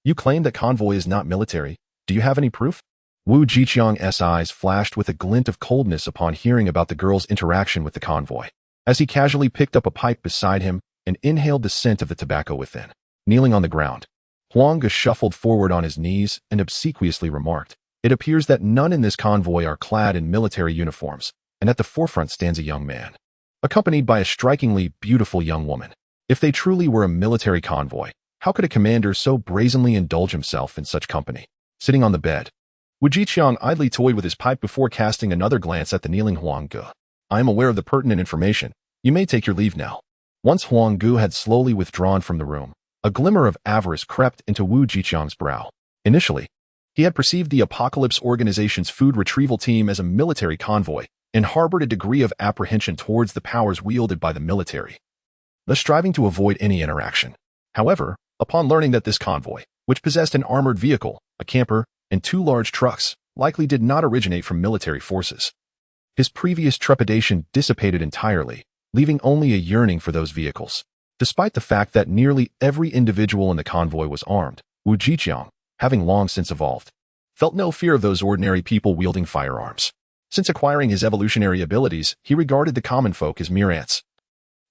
you claim that convoy is not military. Do you have any proof?" Wu Jiqiang's eyes flashed with a glint of coldness upon hearing about the girl's interaction with the convoy, as he casually picked up a pipe beside him and inhaled the scent of the tobacco within. Kneeling on the ground, Huang shuffled forward on his knees and obsequiously remarked, "It appears that none in this convoy are clad in military uniforms, and at the forefront stands a young man, accompanied by a strikingly beautiful young woman. If they truly were a military convoy, how could a commander so brazenly indulge himself in such company?" Sitting on the bed, Wu Jiqiang idly toyed with his pipe before casting another glance at the kneeling Huang Ge. "I am aware of the pertinent information. You may take your leave now." Once Huang Ge had slowly withdrawn from the room, a glimmer of avarice crept into Wu Jiqiang's brow. Initially, he had perceived the Apocalypse Organization's food retrieval team as a military convoy and harbored a degree of apprehension towards the powers wielded by the military, thus striving to avoid any interaction. However, upon learning that this convoy, which possessed an armored vehicle, a camper, and 2 large trucks, likely did not originate from military forces, his previous trepidation dissipated entirely, leaving only a yearning for those vehicles. Despite the fact that nearly every individual in the convoy was armed, Wu Jiqiang, having long since evolved, felt no fear of those ordinary people wielding firearms. Since acquiring his evolutionary abilities, he regarded the common folk as mere ants,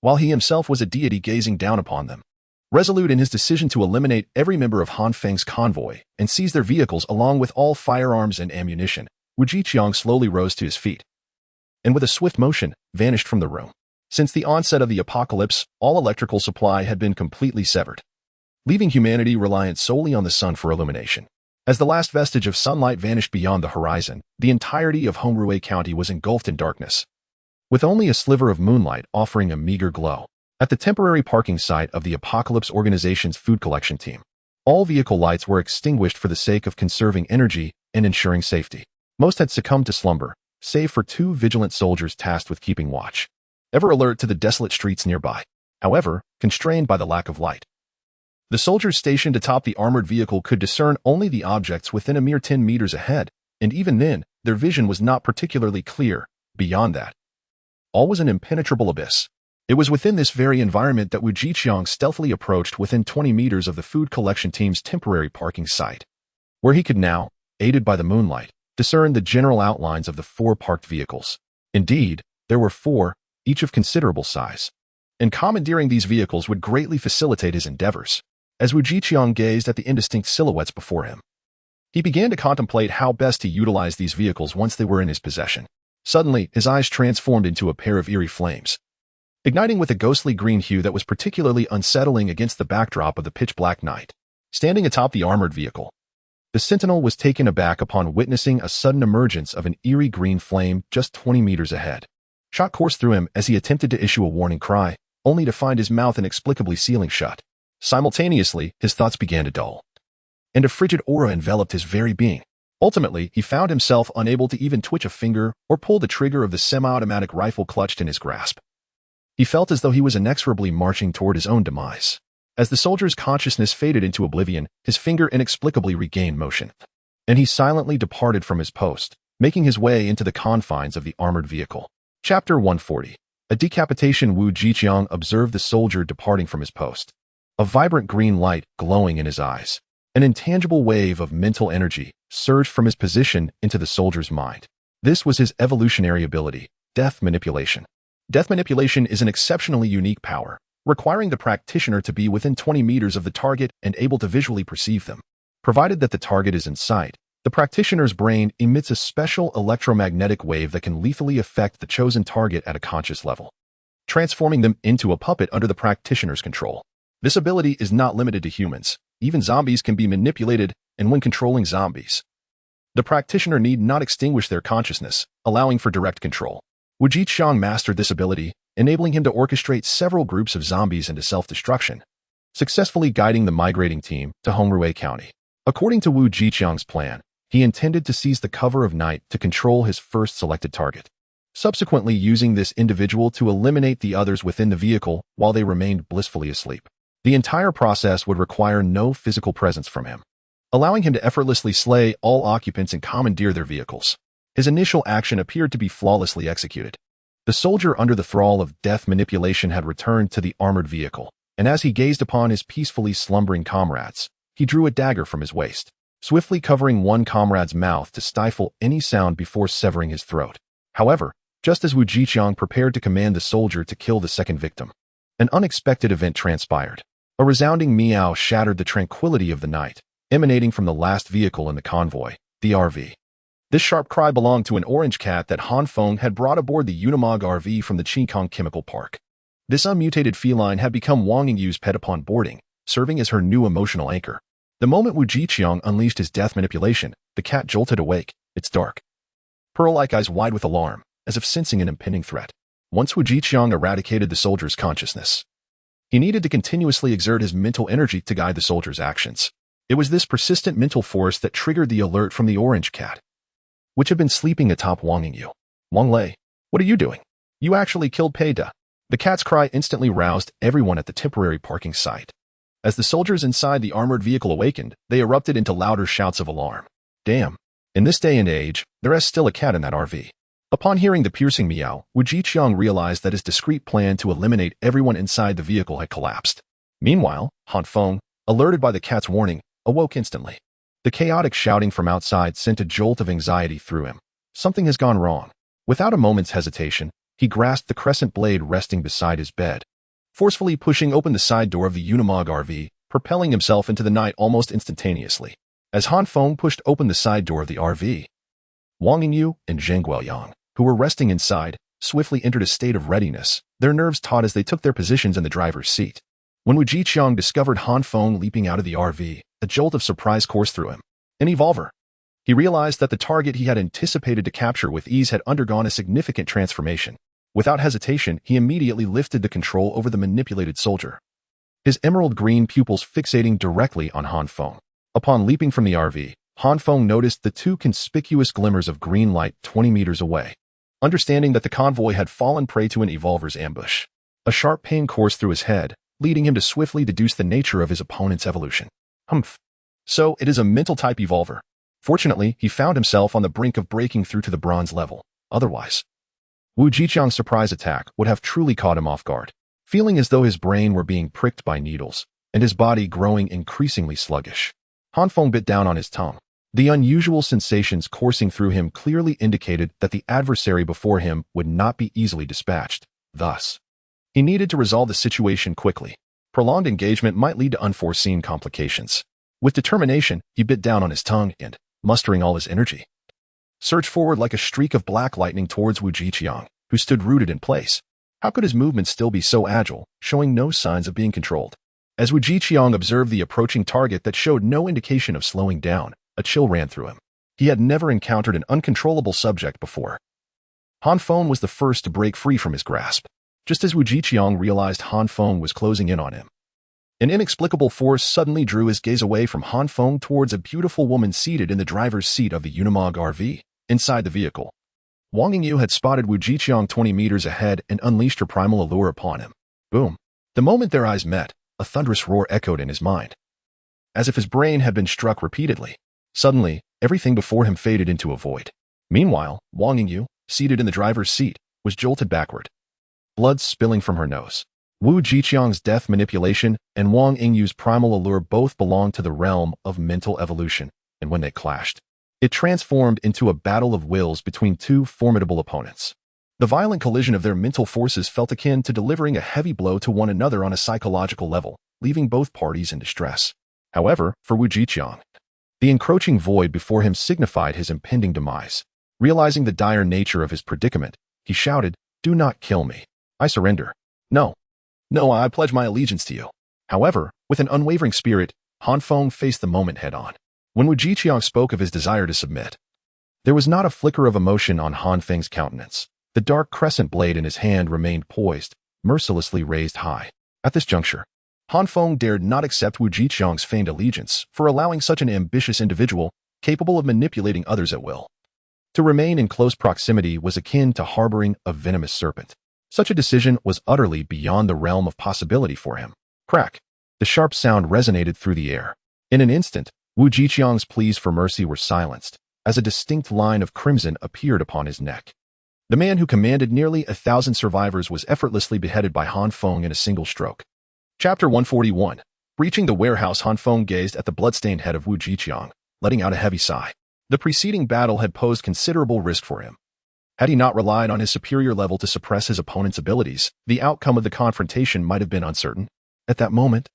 while he himself was a deity gazing down upon them. Resolute in his decision to eliminate every member of Han Feng's convoy and seize their vehicles along with all firearms and ammunition, Wu Jiqiang slowly rose to his feet, and with a swift motion, vanished from the room. Since the onset of the apocalypse, all electrical supply had been completely severed, leaving humanity reliant solely on the sun for illumination. As the last vestige of sunlight vanished beyond the horizon, the entirety of Hongruei County was engulfed in darkness, with only a sliver of moonlight offering a meager glow. At the temporary parking site of the Apocalypse Organization's food collection team, all vehicle lights were extinguished for the sake of conserving energy and ensuring safety. Most had succumbed to slumber, save for 2 vigilant soldiers tasked with keeping watch, ever alert to the desolate streets nearby, however, constrained by the lack of light. The soldiers stationed atop the armored vehicle could discern only the objects within a mere 10 meters ahead, and even then, their vision was not particularly clear. Beyond that, all was an impenetrable abyss. It was within this very environment that Wu Jiqiang stealthily approached within 20 meters of the food collection team's temporary parking site, where he could now, aided by the moonlight, discern the general outlines of the 4 parked vehicles. Indeed, there were 4, each of considerable size, and commandeering these vehicles would greatly facilitate his endeavors. As Wu Jiqiang gazed at the indistinct silhouettes before him, he began to contemplate how best to utilize these vehicles once they were in his possession. Suddenly, his eyes transformed into a pair of eerie flames, igniting with a ghostly green hue that was particularly unsettling against the backdrop of the pitch-black night. Standing atop the armored vehicle, the sentinel was taken aback upon witnessing a sudden emergence of an eerie green flame just 20 meters ahead. Shot coursed through him as he attempted to issue a warning cry, only to find his mouth inexplicably sealing shut. Simultaneously, his thoughts began to dull, and a frigid aura enveloped his very being. Ultimately, he found himself unable to even twitch a finger or pull the trigger of the semi-automatic rifle clutched in his grasp. He felt as though he was inexorably marching toward his own demise. As the soldier's consciousness faded into oblivion, his finger inexplicably regained motion, and he silently departed from his post, making his way into the confines of the armored vehicle. Chapter 140. A decapitation. Wu Jiqiang observed the soldier departing from his post, a vibrant green light glowing in his eyes. An intangible wave of mental energy surged from his position into the soldier's mind. This was his evolutionary ability, death manipulation. Death manipulation is an exceptionally unique power, requiring the practitioner to be within 20 meters of the target and able to visually perceive them. Provided that the target is in sight, the practitioner's brain emits a special electromagnetic wave that can lethally affect the chosen target at a conscious level, transforming them into a puppet under the practitioner's control. This ability is not limited to humans. Even zombies can be manipulated, and when controlling zombies, the practitioner need not extinguish their consciousness, allowing for direct control. Wu Jiqiang mastered this ability, enabling him to orchestrate several groups of zombies into self-destruction, successfully guiding the migrating team to Hongruei County. According to Wu Jiqiang's plan, he intended to seize the cover of night to control his first selected target, subsequently using this individual to eliminate the others within the vehicle while they remained blissfully asleep. The entire process would require no physical presence from him, allowing him to effortlessly slay all occupants and commandeer their vehicles. His initial action appeared to be flawlessly executed. The soldier under the thrall of death manipulation had returned to the armored vehicle, and as he gazed upon his peacefully slumbering comrades, he drew a dagger from his waist, swiftly covering one comrade's mouth to stifle any sound before severing his throat. However, just as Wu Jiqiang prepared to command the soldier to kill the second victim, an unexpected event transpired. A resounding meow shattered the tranquility of the night, emanating from the last vehicle in the convoy, the RV. This sharp cry belonged to an orange cat that Han Feng had brought aboard the Unimog RV from the Qingkong Chemical Park. This unmutated feline had become Wang Yingyu's pet upon boarding, serving as her new emotional anchor. The moment Wu Jiqiang unleashed his death manipulation, the cat jolted awake, its dark, pearl-like eyes wide with alarm, as if sensing an impending threat. Once Wu Jiqiang eradicated the soldier's consciousness, he needed to continuously exert his mental energy to guide the soldier's actions. It was this persistent mental force that triggered the alert from the orange cat, which had been sleeping atop Wang Yingyu. Wang Lei, what are you doing? You actually killed Pei Da. The cat's cry instantly roused everyone at the temporary parking site. As the soldiers inside the armored vehicle awakened, they erupted into louder shouts of alarm. Damn. In this day and age, there is still a cat in that RV. Upon hearing the piercing meow, Wu Jiqiang realized that his discreet plan to eliminate everyone inside the vehicle had collapsed. Meanwhile, Han Feng, alerted by the cat's warning, awoke instantly. The chaotic shouting from outside sent a jolt of anxiety through him. Something has gone wrong. Without a moment's hesitation, he grasped the crescent blade resting beside his bed, forcefully pushing open the side door of the Unimog RV, propelling himself into the night almost instantaneously. As Han Feng pushed open the side door of the RV, Wang Yingyu and Zheng Guoyang, who were resting inside, swiftly entered a state of readiness, their nerves taut as they took their positions in the driver's seat. When Wu Jiqiang discovered Han Feng leaping out of the RV, a jolt of surprise coursed through him. An evolver. He realized that the target he had anticipated to capture with ease had undergone a significant transformation. Without hesitation, he immediately lifted the control over the manipulated soldier, his emerald green pupils fixating directly on Han Feng. Upon leaping from the RV, Han Feng noticed the two conspicuous glimmers of green light 20 meters away. Understanding that the convoy had fallen prey to an evolver's ambush, a sharp pain coursed through his head, leading him to swiftly deduce the nature of his opponent's evolution. Humph. So it is a mental-type evolver. Fortunately, he found himself on the brink of breaking through to the bronze level. Otherwise, Wu Jiqiang's surprise attack would have truly caught him off guard. Feeling as though his brain were being pricked by needles, and his body growing increasingly sluggish, Han Feng bit down on his tongue. The unusual sensations coursing through him clearly indicated that the adversary before him would not be easily dispatched. Thus, he needed to resolve the situation quickly. Prolonged engagement might lead to unforeseen complications. With determination, he bit down on his tongue and, mustering all his energy, surged forward like a streak of black lightning towards Wu Jiqiang, who stood rooted in place. How could his movements still be so agile, showing no signs of being controlled? As Wu Jiqiang observed the approaching target that showed no indication of slowing down, a chill ran through him. He had never encountered an uncontrollable subject before. Han Feng was the first to break free from his grasp. Just as Wu Jiqiang realized Han Feng was closing in on him, an inexplicable force suddenly drew his gaze away from Han Feng towards a beautiful woman seated in the driver's seat of the Unimog RV. Inside the vehicle, Wang Yingyu had spotted Wu Jiqiang 20 meters ahead and unleashed her primal allure upon him. Boom. The moment their eyes met, a thunderous roar echoed in his mind, as if his brain had been struck repeatedly. Suddenly, everything before him faded into a void. Meanwhile, Wang Yingyu, seated in the driver's seat, was jolted backward, blood spilling from her nose. Wu Jiqiang's death manipulation and Wang Yingyu's primal allure both belonged to the realm of mental evolution, and when they clashed, it transformed into a battle of wills between two formidable opponents. The violent collision of their mental forces felt akin to delivering a heavy blow to one another on a psychological level, leaving both parties in distress. However, for Wu Jiqiang, the encroaching void before him signified his impending demise. Realizing the dire nature of his predicament, he shouted, "Do not kill me. I surrender. No. No, I pledge my allegiance to you." However, with an unwavering spirit, Han Feng faced the moment head-on. When Wu Jiqiang spoke of his desire to submit, there was not a flicker of emotion on Han Feng's countenance. The dark crescent blade in his hand remained poised, mercilessly raised high. At this juncture, Han Feng dared not accept Wu Jiqiang's feigned allegiance for allowing such an ambitious individual, capable of manipulating others at will, to remain in close proximity was akin to harboring a venomous serpent. Such a decision was utterly beyond the realm of possibility for him. Crack! The sharp sound resonated through the air. In an instant, Wu Jiqiang's pleas for mercy were silenced, as a distinct line of crimson appeared upon his neck. The man who commanded nearly 1,000 survivors was effortlessly beheaded by Han Feng in a single stroke. Chapter 141. Reaching the warehouse, Han Feng gazed at the bloodstained head of Wu Jiqiang, letting out a heavy sigh. The preceding battle had posed considerable risk for him. Had he not relied on his superior level to suppress his opponent's abilities, the outcome of the confrontation might have been uncertain. At that moment,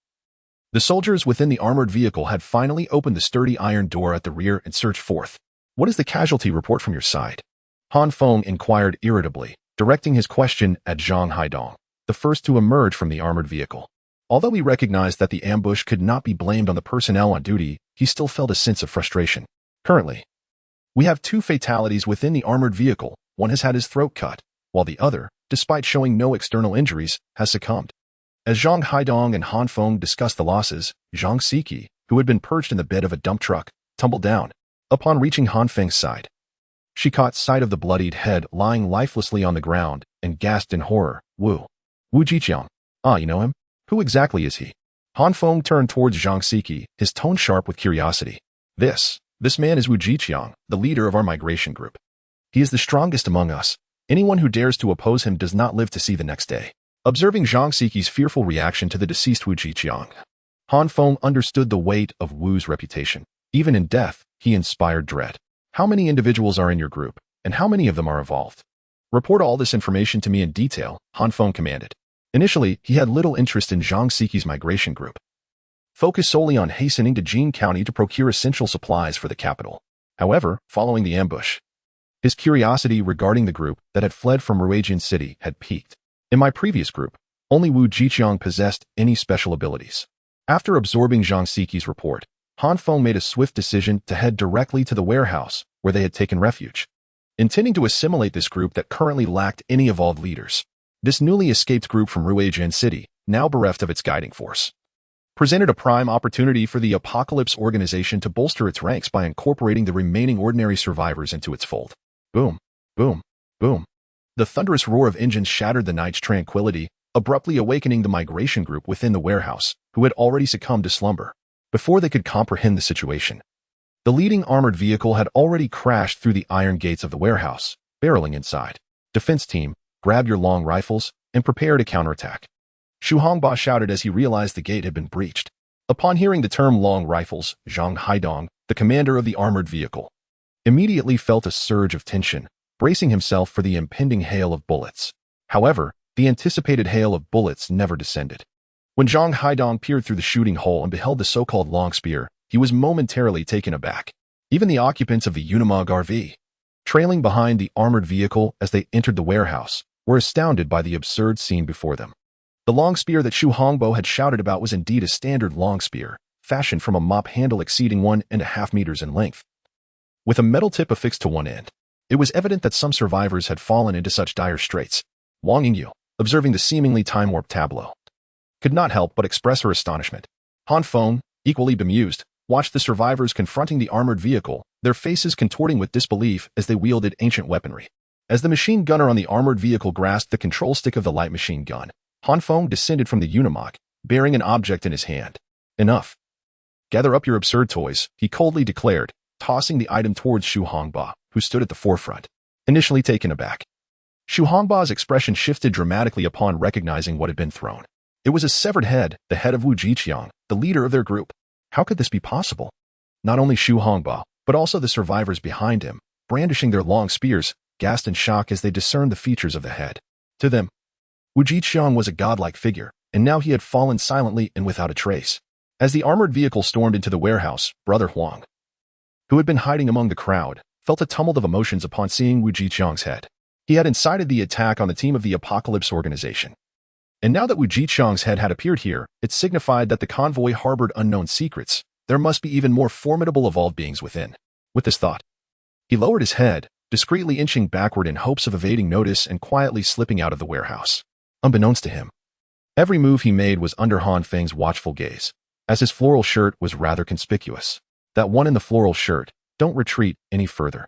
the soldiers within the armored vehicle had finally opened the sturdy iron door at the rear and surged forth. "What is the casualty report from your side?" Han Feng inquired irritably, directing his question at Zhang Haidong, the first to emerge from the armored vehicle. Although he recognized that the ambush could not be blamed on the personnel on duty, he still felt a sense of frustration. "Currently, we have 2 fatalities within the armored vehicle. One has had his throat cut, while the other, despite showing no external injuries, has succumbed." As Zhang Haidong and Han Feng discussed the losses, Zhang Siki, who had been perched in the bed of a dump truck, tumbled down. Upon reaching Han Feng's side, she caught sight of the bloodied head lying lifelessly on the ground and gasped in horror. Wu Jiqiang. "Ah, you know him? Who exactly is he?" Han Feng turned towards Zhang Siki, his tone sharp with curiosity. This man is Wu Jiqiang, the leader of our migration group. He is the strongest among us. Anyone who dares to oppose him does not live to see the next day. Observing Zhang Siki's fearful reaction to the deceased Wu Jiqiang, Han Feng understood the weight of Wu's reputation. Even in death, he inspired dread. "How many individuals are in your group, and how many of them are involved? Report all this information to me in detail," Han Feng commanded. Initially, he had little interest in Zhang Siki's migration group, focused solely on hastening to Jin County to procure essential supplies for the capital. However, following the ambush, his curiosity regarding the group that had fled from Ruajian City had peaked. In my previous group, only Wu Jiqiang possessed any special abilities. After absorbing Zhang Siki's report, Han Feng made a swift decision to head directly to the warehouse where they had taken refuge, intending to assimilate this group that currently lacked any evolved leaders. This newly escaped group from Ruijin City, now bereft of its guiding force, presented a prime opportunity for the Apocalypse organization to bolster its ranks by incorporating the remaining ordinary survivors into its fold. Boom, boom, boom. The thunderous roar of engines shattered the night's tranquility, abruptly awakening the migration group within the warehouse, who had already succumbed to slumber. Before they could comprehend the situation, the leading armored vehicle had already crashed through the iron gates of the warehouse, barreling inside. Defense team, grab your long rifles and prepare to counterattack, Xu Hongba shouted as he realized the gate had been breached. Upon hearing the term long rifles, Zhang Haidong, the commander of the armored vehicle, immediately felt a surge of tension, bracing himself for the impending hail of bullets. However, the anticipated hail of bullets never descended. When Zhang Haidong peered through the shooting hole and beheld the so-called long spear, he was momentarily taken aback. Even the occupants of the Unimog RV, trailing behind the armored vehicle as they entered the warehouse, were astounded by the absurd scene before them. The long spear that Xu Hongbo had shouted about was indeed a standard long spear, fashioned from a mop handle exceeding 1.5 meters in length, with a metal tip affixed to one end. It was evident that some survivors had fallen into such dire straits. Wang Yingyu, observing the seemingly time-warped tableau, could not help but express her astonishment. Han Feng, equally bemused, watched the survivors confronting the armored vehicle, their faces contorting with disbelief as they wielded ancient weaponry. As the machine gunner on the armored vehicle grasped the control stick of the light machine gun, Han Feng descended from the Unimog, bearing an object in his hand. Enough. Gather up your absurd toys, he coldly declared, tossing the item towards Xu Hongba, who stood at the forefront, initially taken aback. Xu Hongba's expression shifted dramatically upon recognizing what had been thrown. It was a severed head, the head of Wu Jiqiang, the leader of their group. How could this be possible? Not only Xu Hongba, but also the survivors behind him, brandishing their long spears, gasped in shock as they discerned the features of the head. To them, Wu Jiqiang was a godlike figure, and now he had fallen silently and without a trace. As the armored vehicle stormed into the warehouse, Brother Huang, who had been hiding among the crowd, felt a tumult of emotions upon seeing Wu Jiqiang's head. He had incited the attack on the team of the Apocalypse organization. And now that Wu Jiqiang's head had appeared here, it signified that the convoy harbored unknown secrets. There must be even more formidable evolved beings within. With this thought, he lowered his head, discreetly inching backward in hopes of evading notice and quietly slipping out of the warehouse. Unbeknownst to him, every move he made was under Han Feng's watchful gaze, as his floral shirt was rather conspicuous. That one in the floral shirt, don't retreat any further.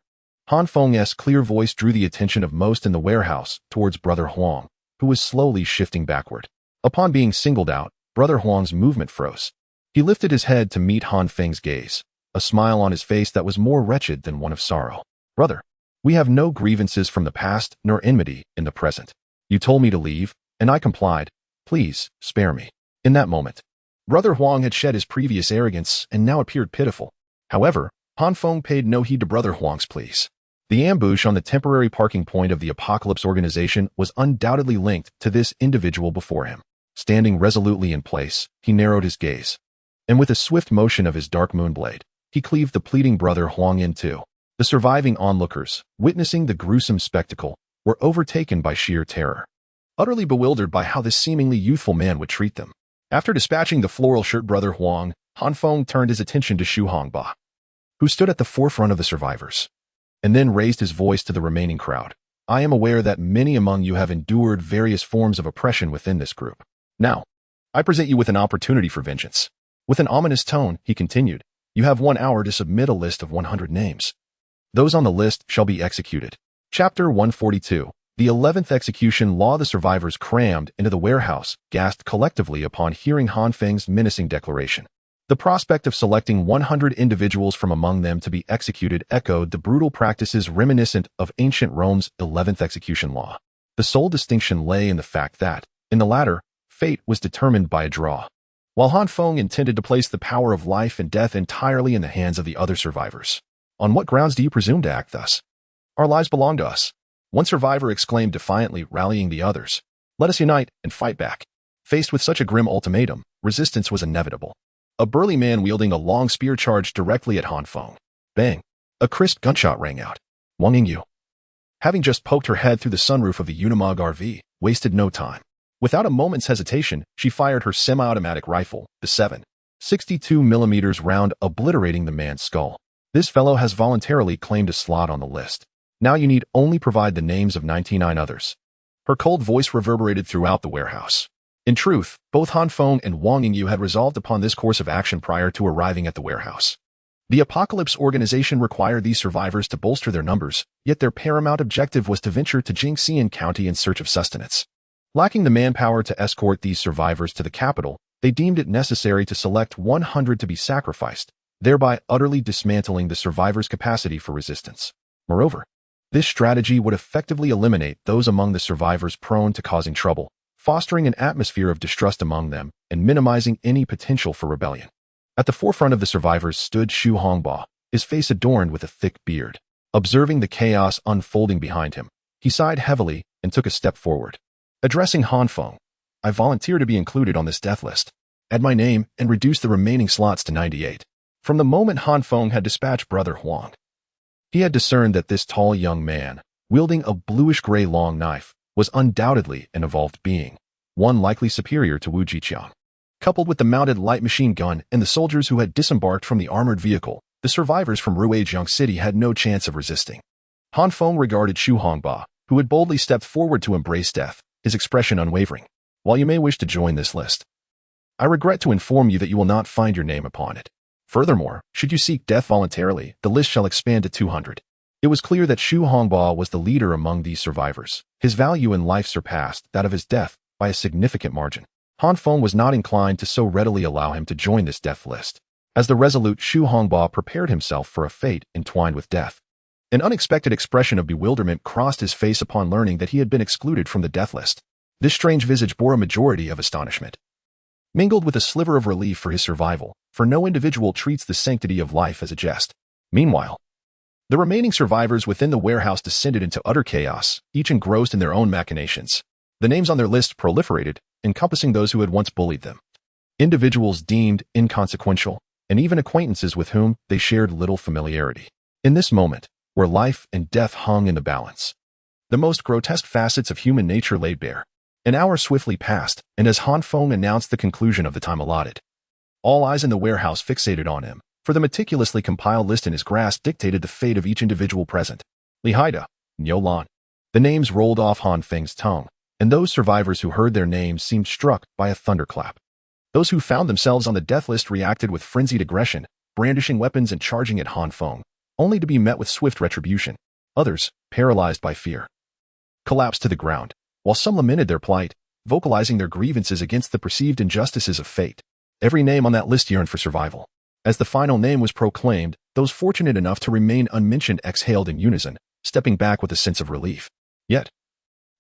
Han Feng's clear voice drew the attention of most in the warehouse towards Brother Huang, who was slowly shifting backward. Upon being singled out, Brother Huang's movement froze. He lifted his head to meet Han Feng's gaze, a smile on his face that was more wretched than one of sorrow. Brother, we have no grievances from the past nor enmity in the present. You told me to leave, and I complied. Please, spare me. In that moment, Brother Huang had shed his previous arrogance and now appeared pitiful. However, Han Feng paid no heed to Brother Huang's pleas. The ambush on the temporary parking point of the Apocalypse organization was undoubtedly linked to this individual before him. Standing resolutely in place, he narrowed his gaze, and with a swift motion of his dark moonblade, he cleaved the pleading Brother Huang in two. The surviving onlookers, witnessing the gruesome spectacle, were overtaken by sheer terror, utterly bewildered by how this seemingly youthful man would treat them. After dispatching the floral shirt Brother Huang, Han Feng turned his attention to Xu Hongba, who stood at the forefront of the survivors, and then raised his voice to the remaining crowd. I am aware that many among you have endured various forms of oppression within this group. Now, I present you with an opportunity for vengeance. With an ominous tone, he continued, you have 1 hour to submit a list of 100 names. Those on the list shall be executed. Chapter 142. The 11th execution law. The survivors crammed into the warehouse, gasped collectively upon hearing Han Feng's menacing declaration. The prospect of selecting 100 individuals from among them to be executed echoed the brutal practices reminiscent of ancient Rome's 11th execution law. The sole distinction lay in the fact that, in the latter, fate was determined by a draw, while Han Feng intended to place the power of life and death entirely in the hands of the other survivors. On what grounds do you presume to act thus? Our lives belong to us. One survivor exclaimed defiantly, rallying the others. Let us unite and fight back. Faced with such a grim ultimatum, resistance was inevitable. A burly man wielding a long spear charged directly at Han Feng. Bang! A crisp gunshot rang out. Wang Yingyu, having just poked her head through the sunroof of the Unimog RV, wasted no time. Without a moment's hesitation, she fired her semi-automatic rifle, the 7. 62mm round, obliterating the man's skull. This fellow has voluntarily claimed a slot on the list. Now you need only provide the names of 99 others. Her cold voice reverberated throughout the warehouse. In truth, both Han Feng and Wang Yingyu had resolved upon this course of action prior to arriving at the warehouse. The Apocalypse organization required these survivors to bolster their numbers, yet their paramount objective was to venture to Jinxian County in search of sustenance. Lacking the manpower to escort these survivors to the capital, they deemed it necessary to select 100 to be sacrificed, thereby utterly dismantling the survivors' capacity for resistance. Moreover, this strategy would effectively eliminate those among the survivors prone to causing trouble, fostering an atmosphere of distrust among them and minimizing any potential for rebellion. At the forefront of the survivors stood Xu Hongba, his face adorned with a thick beard. Observing the chaos unfolding behind him, he sighed heavily and took a step forward. Addressing Han Feng, "I volunteer to be included on this death list. Add my name and reduce the remaining slots to 98. From the moment Han Feng had dispatched Brother Huang, he had discerned that this tall young man, wielding a bluish-gray long knife, was undoubtedly an evolved being, one likely superior to Wu Jiqiang. Coupled with the mounted light machine gun and the soldiers who had disembarked from the armored vehicle, the survivors from Ruijiang City had no chance of resisting. Han Feng regarded Xu Hongba, who had boldly stepped forward to embrace death, his expression unwavering. "While you may wish to join this list, I regret to inform you that you will not find your name upon it. Furthermore, should you seek death voluntarily, the list shall expand to 200. It was clear that Xu Hongba was the leader among these survivors. His value in life surpassed that of his death by a significant margin. Han Feng was not inclined to so readily allow him to join this death list. As the resolute Xu Hongba prepared himself for a fate entwined with death, an unexpected expression of bewilderment crossed his face upon learning that he had been excluded from the death list. This strange visage bore a majority of astonishment, mingled with a sliver of relief for his survival, for no individual treats the sanctity of life as a jest. Meanwhile, the remaining survivors within the warehouse descended into utter chaos, each engrossed in their own machinations. The names on their list proliferated, encompassing those who had once bullied them, individuals deemed inconsequential, and even acquaintances with whom they shared little familiarity. In this moment, where life and death hung in the balance, the most grotesque facets of human nature laid bare. An hour swiftly passed, and as Han Feng announced the conclusion of the time allotted, all eyes in the warehouse fixated on him, for the meticulously compiled list in his grasp dictated the fate of each individual present. Li Haida, Niu Lan. The names rolled off Han Feng's tongue, and those survivors who heard their names seemed struck by a thunderclap. Those who found themselves on the death list reacted with frenzied aggression, brandishing weapons and charging at Han Feng, only to be met with swift retribution. Others, paralyzed by fear, collapsed to the ground, while some lamented their plight, vocalizing their grievances against the perceived injustices of fate. Every name on that list yearned for survival. As the final name was proclaimed, those fortunate enough to remain unmentioned exhaled in unison, stepping back with a sense of relief. Yet,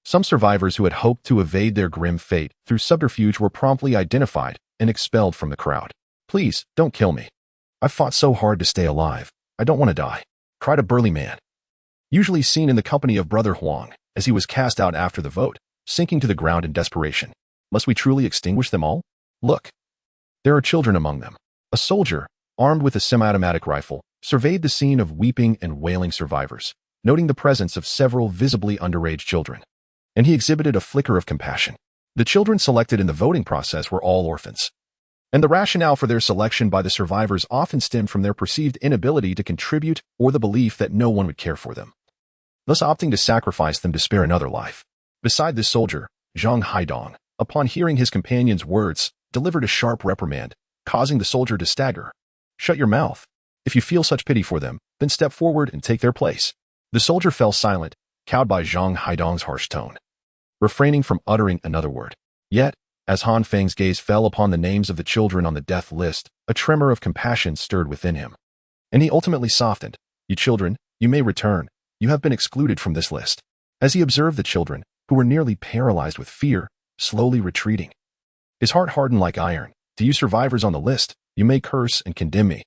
some survivors who had hoped to evade their grim fate through subterfuge were promptly identified and expelled from the crowd. "Please, don't kill me. I've fought so hard to stay alive. I don't want to die," cried a burly man, usually seen in the company of Brother Huang, as he was cast out after the vote, sinking to the ground in desperation. "Must we truly extinguish them all? Look, there are children among them." A soldier, armed with a semi-automatic rifle, surveyed the scene of weeping and wailing survivors, noting the presence of several visibly underage children, and he exhibited a flicker of compassion. The children selected in the voting process were all orphans, and the rationale for their selection by the survivors often stemmed from their perceived inability to contribute or the belief that no one would care for them, thus opting to sacrifice them to spare another life. Beside this soldier, Zhang Haidong, upon hearing his companion's words, delivered a sharp reprimand, causing the soldier to stagger. "Shut your mouth. If you feel such pity for them, then step forward and take their place." The soldier fell silent, cowed by Zhang Haidong's harsh tone, refraining from uttering another word. Yet, as Han Feng's gaze fell upon the names of the children on the death list, a tremor of compassion stirred within him, and he ultimately softened. "You children, you may return. You have been excluded from this list." As he observed the children, who were nearly paralyzed with fear, slowly retreating, his heart hardened like iron. "To you survivors on the list, you may curse and condemn me.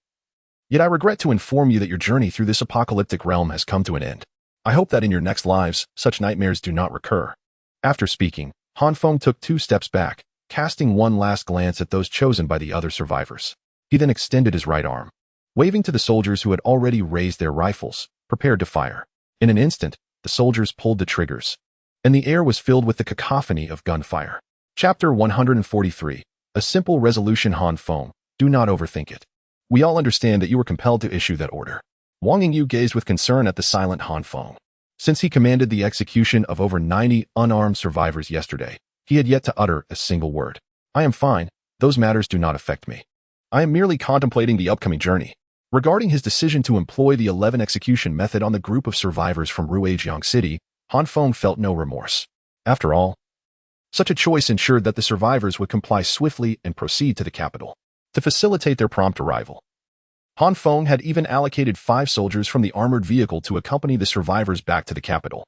Yet I regret to inform you that your journey through this apocalyptic realm has come to an end. I hope that in your next lives, such nightmares do not recur." After speaking, Han Feng took 2 steps back, casting one last glance at those chosen by the other survivors. He then extended his right arm, waving to the soldiers who had already raised their rifles, prepared to fire. In an instant, the soldiers pulled the triggers, and the air was filled with the cacophony of gunfire. Chapter 143. A simple resolution. Han Feng, Do not overthink it. We all understand that you were compelled to issue that order. Wang Yingyu gazed with concern at the silent Han Feng. Since he commanded the execution of over 90 unarmed survivors yesterday, he had yet to utter a single word. I am fine. Those matters do not affect me. I am merely contemplating the upcoming journey. Regarding his decision to employ the 11 execution method on the group of survivors from Ruijiang City, Han Feng felt no remorse. After all, such a choice ensured that the survivors would comply swiftly and proceed to the capital. To facilitate their prompt arrival, Han Feng had even allocated 5 soldiers from the armored vehicle to accompany the survivors back to the capital.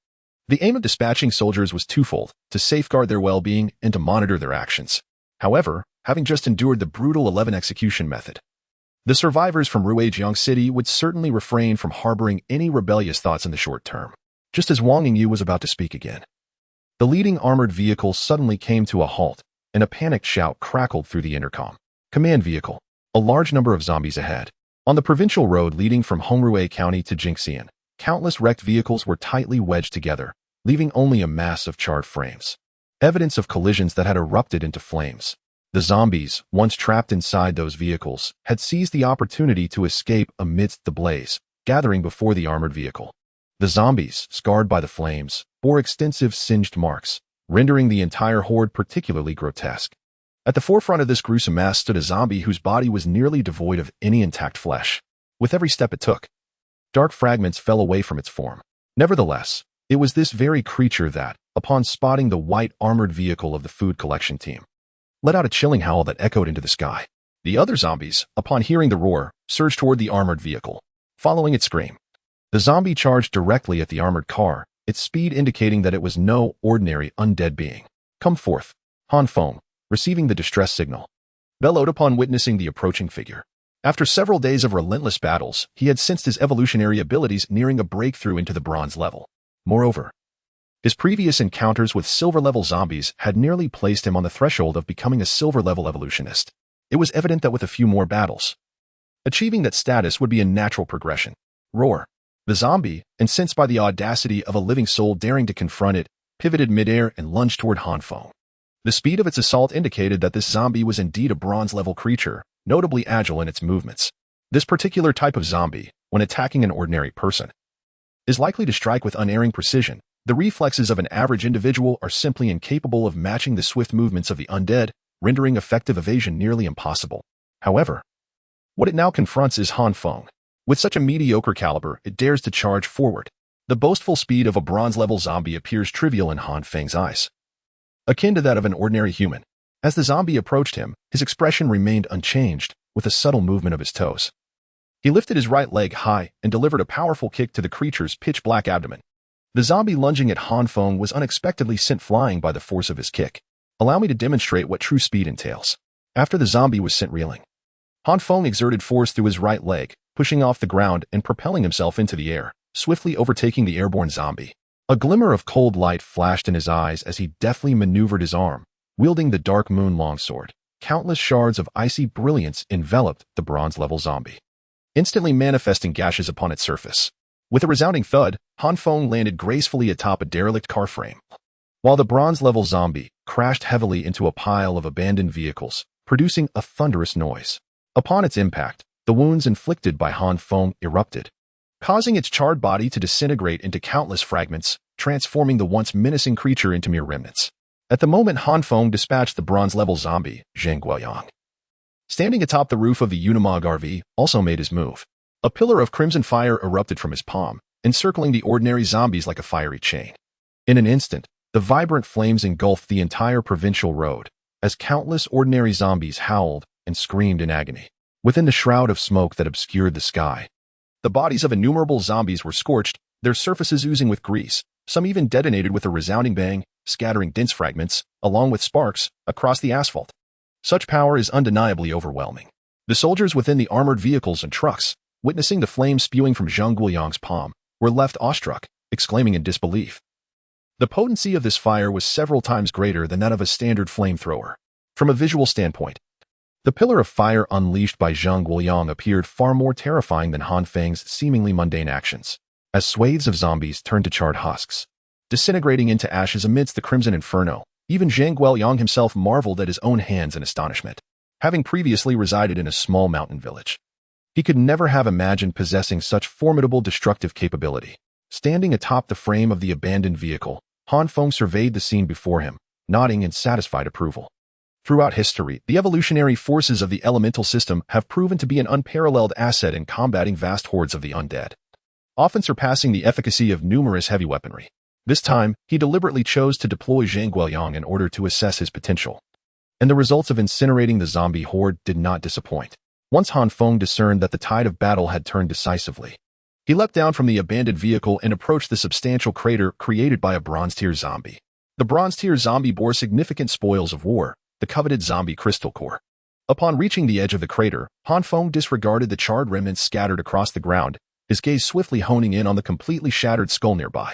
The aim of dispatching soldiers was twofold: to safeguard their well-being and to monitor their actions. However, having just endured the brutal 11 execution method, the survivors from Ruijiang City would certainly refrain from harboring any rebellious thoughts in the short term. Just as Wang Yingyu was about to speak again, the leading armored vehicle suddenly came to a halt, and a panicked shout crackled through the intercom. Command vehicle. A large number of zombies ahead. On the provincial road leading from Hongrui County to Jinxian, countless wrecked vehicles were tightly wedged together, leaving only a mass of charred frames. Evidence of collisions that had erupted into flames. The zombies, once trapped inside those vehicles, had seized the opportunity to escape amidst the blaze, gathering before the armored vehicle. The zombies, scarred by the flames, bore extensive singed marks, rendering the entire horde particularly grotesque. At the forefront of this gruesome mass stood a zombie whose body was nearly devoid of any intact flesh. With every step it took, dark fragments fell away from its form. Nevertheless, it was this very creature that, upon spotting the white armored vehicle of the food collection team, let out a chilling howl that echoed into the sky. The other zombies, upon hearing the roar, surged toward the armored vehicle. Following its scream, the zombie charged directly at the armored car, its speed indicating that it was no ordinary undead being. Come forth. Han Feng, receiving the distress signal, bellowed upon witnessing the approaching figure. After several days of relentless battles, he had sensed his evolutionary abilities nearing a breakthrough into the bronze level. Moreover, his previous encounters with silver-level zombies had nearly placed him on the threshold of becoming a silver-level evolutionist. It was evident that with a few more battles, achieving that status would be a natural progression. Roar. The zombie, incensed by the audacity of a living soul daring to confront it, pivoted midair and lunged toward Han Feng. The speed of its assault indicated that this zombie was indeed a bronze-level creature, notably agile in its movements. This particular type of zombie, when attacking an ordinary person, is likely to strike with unerring precision. The reflexes of an average individual are simply incapable of matching the swift movements of the undead, rendering effective evasion nearly impossible. However, what it now confronts is Han Feng. With such a mediocre caliber, it dares to charge forward. The boastful speed of a bronze-level zombie appears trivial in Han Feng's eyes, akin to that of an ordinary human. As the zombie approached him, his expression remained unchanged, with a subtle movement of his toes. He lifted his right leg high and delivered a powerful kick to the creature's pitch-black abdomen. The zombie lunging at Han Feng was unexpectedly sent flying by the force of his kick. Allow me to demonstrate what true speed entails. After the zombie was sent reeling, Han Feng exerted force through his right leg, pushing off the ground and propelling himself into the air, swiftly overtaking the airborne zombie. A glimmer of cold light flashed in his eyes as he deftly maneuvered his arm, wielding the dark moon longsword. Countless shards of icy brilliance enveloped the bronze-level zombie, instantly manifesting gashes upon its surface. With a resounding thud, Han Feng landed gracefully atop a derelict car frame, while the bronze-level zombie crashed heavily into a pile of abandoned vehicles, producing a thunderous noise. Upon its impact, the wounds inflicted by Han Feng erupted, causing its charred body to disintegrate into countless fragments, transforming the once menacing creature into mere remnants. At the moment Han Feng dispatched the bronze-level zombie, Zhang Guoyang, standing atop the roof of the Unimog RV, also made his move. A pillar of crimson fire erupted from his palm, encircling the ordinary zombies like a fiery chain. In an instant, the vibrant flames engulfed the entire provincial road, as countless ordinary zombies howled and screamed in agony. Within the shroud of smoke that obscured the sky, the bodies of innumerable zombies were scorched, their surfaces oozing with grease. Some even detonated with a resounding bang, scattering dense fragments, along with sparks, across the asphalt. Such power is undeniably overwhelming. The soldiers within the armored vehicles and trucks, witnessing the flames spewing from Zhang Guoyang's palm, were left awestruck, exclaiming in disbelief. The potency of this fire was several times greater than that of a standard flamethrower. From a visual standpoint, the pillar of fire unleashed by Zhang Guoyang appeared far more terrifying than Han Feng's seemingly mundane actions. As swathes of zombies turned to charred husks, disintegrating into ashes amidst the crimson inferno, even Zhang Guoyang himself marveled at his own hands in astonishment. having previously resided in a small mountain village. He could never have imagined possessing such formidable destructive capability. Standing atop the frame of the abandoned vehicle, Han Feng surveyed the scene before him, nodding in satisfied approval. Throughout history, the evolutionary forces of the elemental system have proven to be an unparalleled asset in combating vast hordes of the undead, often surpassing the efficacy of numerous heavy weaponry. This time, he deliberately chose to deploy Zhang Guoyang in order to assess his potential. And the results of incinerating the zombie horde did not disappoint. Once Han Feng discerned that the tide of battle had turned decisively, he leapt down from the abandoned vehicle and approached the substantial crater created by a bronze-tier zombie. The bronze-tier zombie bore significant spoils of war, the coveted zombie crystal core. Upon reaching the edge of the crater, Han Feng disregarded the charred remnants scattered across the ground, his gaze swiftly honing in on the completely shattered skull nearby.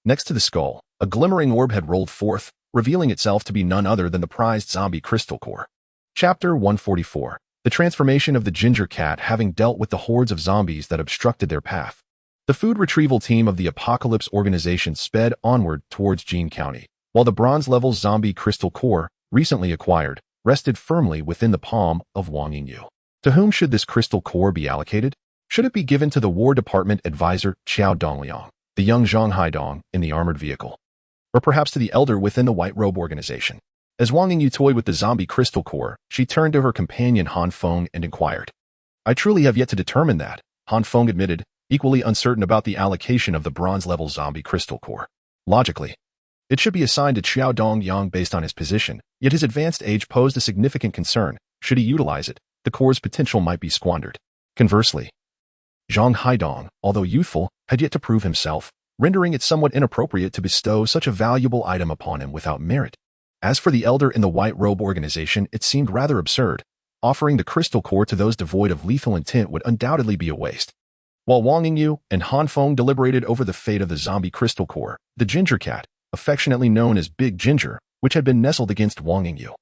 Next to the skull, a glimmering orb had rolled forth, revealing itself to be none other than the prized zombie crystal core. Chapter 144. The transformation of the ginger cat. Having dealt with the hordes of zombies that obstructed their path, the food retrieval team of the Apocalypse organization sped onward towards Jin County, while the bronze-level zombie crystal core, recently acquired, rested firmly within the palm of Wang Yingyu. To whom should this crystal core be allocated? Should it be given to the War Department advisor Qiao Dongliang, the young Zhang Haidong in the armored vehicle, or perhaps to the elder within the White Robe organization? As Wang Yingyu toyed with the zombie crystal core, she turned to her companion Han Feng and inquired. I truly have yet to determine that, Han Feng admitted, equally uncertain about the allocation of the bronze-level zombie crystal core. Logically, it should be assigned to Qiao Dongliang based on his position, yet his advanced age posed a significant concern. Should he utilize it, the core's potential might be squandered. Conversely, Zhang Haidong, although youthful, had yet to prove himself, rendering it somewhat inappropriate to bestow such a valuable item upon him without merit. As for the elder in the White Robe organization, it seemed rather absurd. Offering the crystal core to those devoid of lethal intent would undoubtedly be a waste. While Wang Yingyu and Han Feng deliberated over the fate of the zombie crystal core, the ginger cat, affectionately known as Big Ginger, which had been nestled against Wang Yingyu,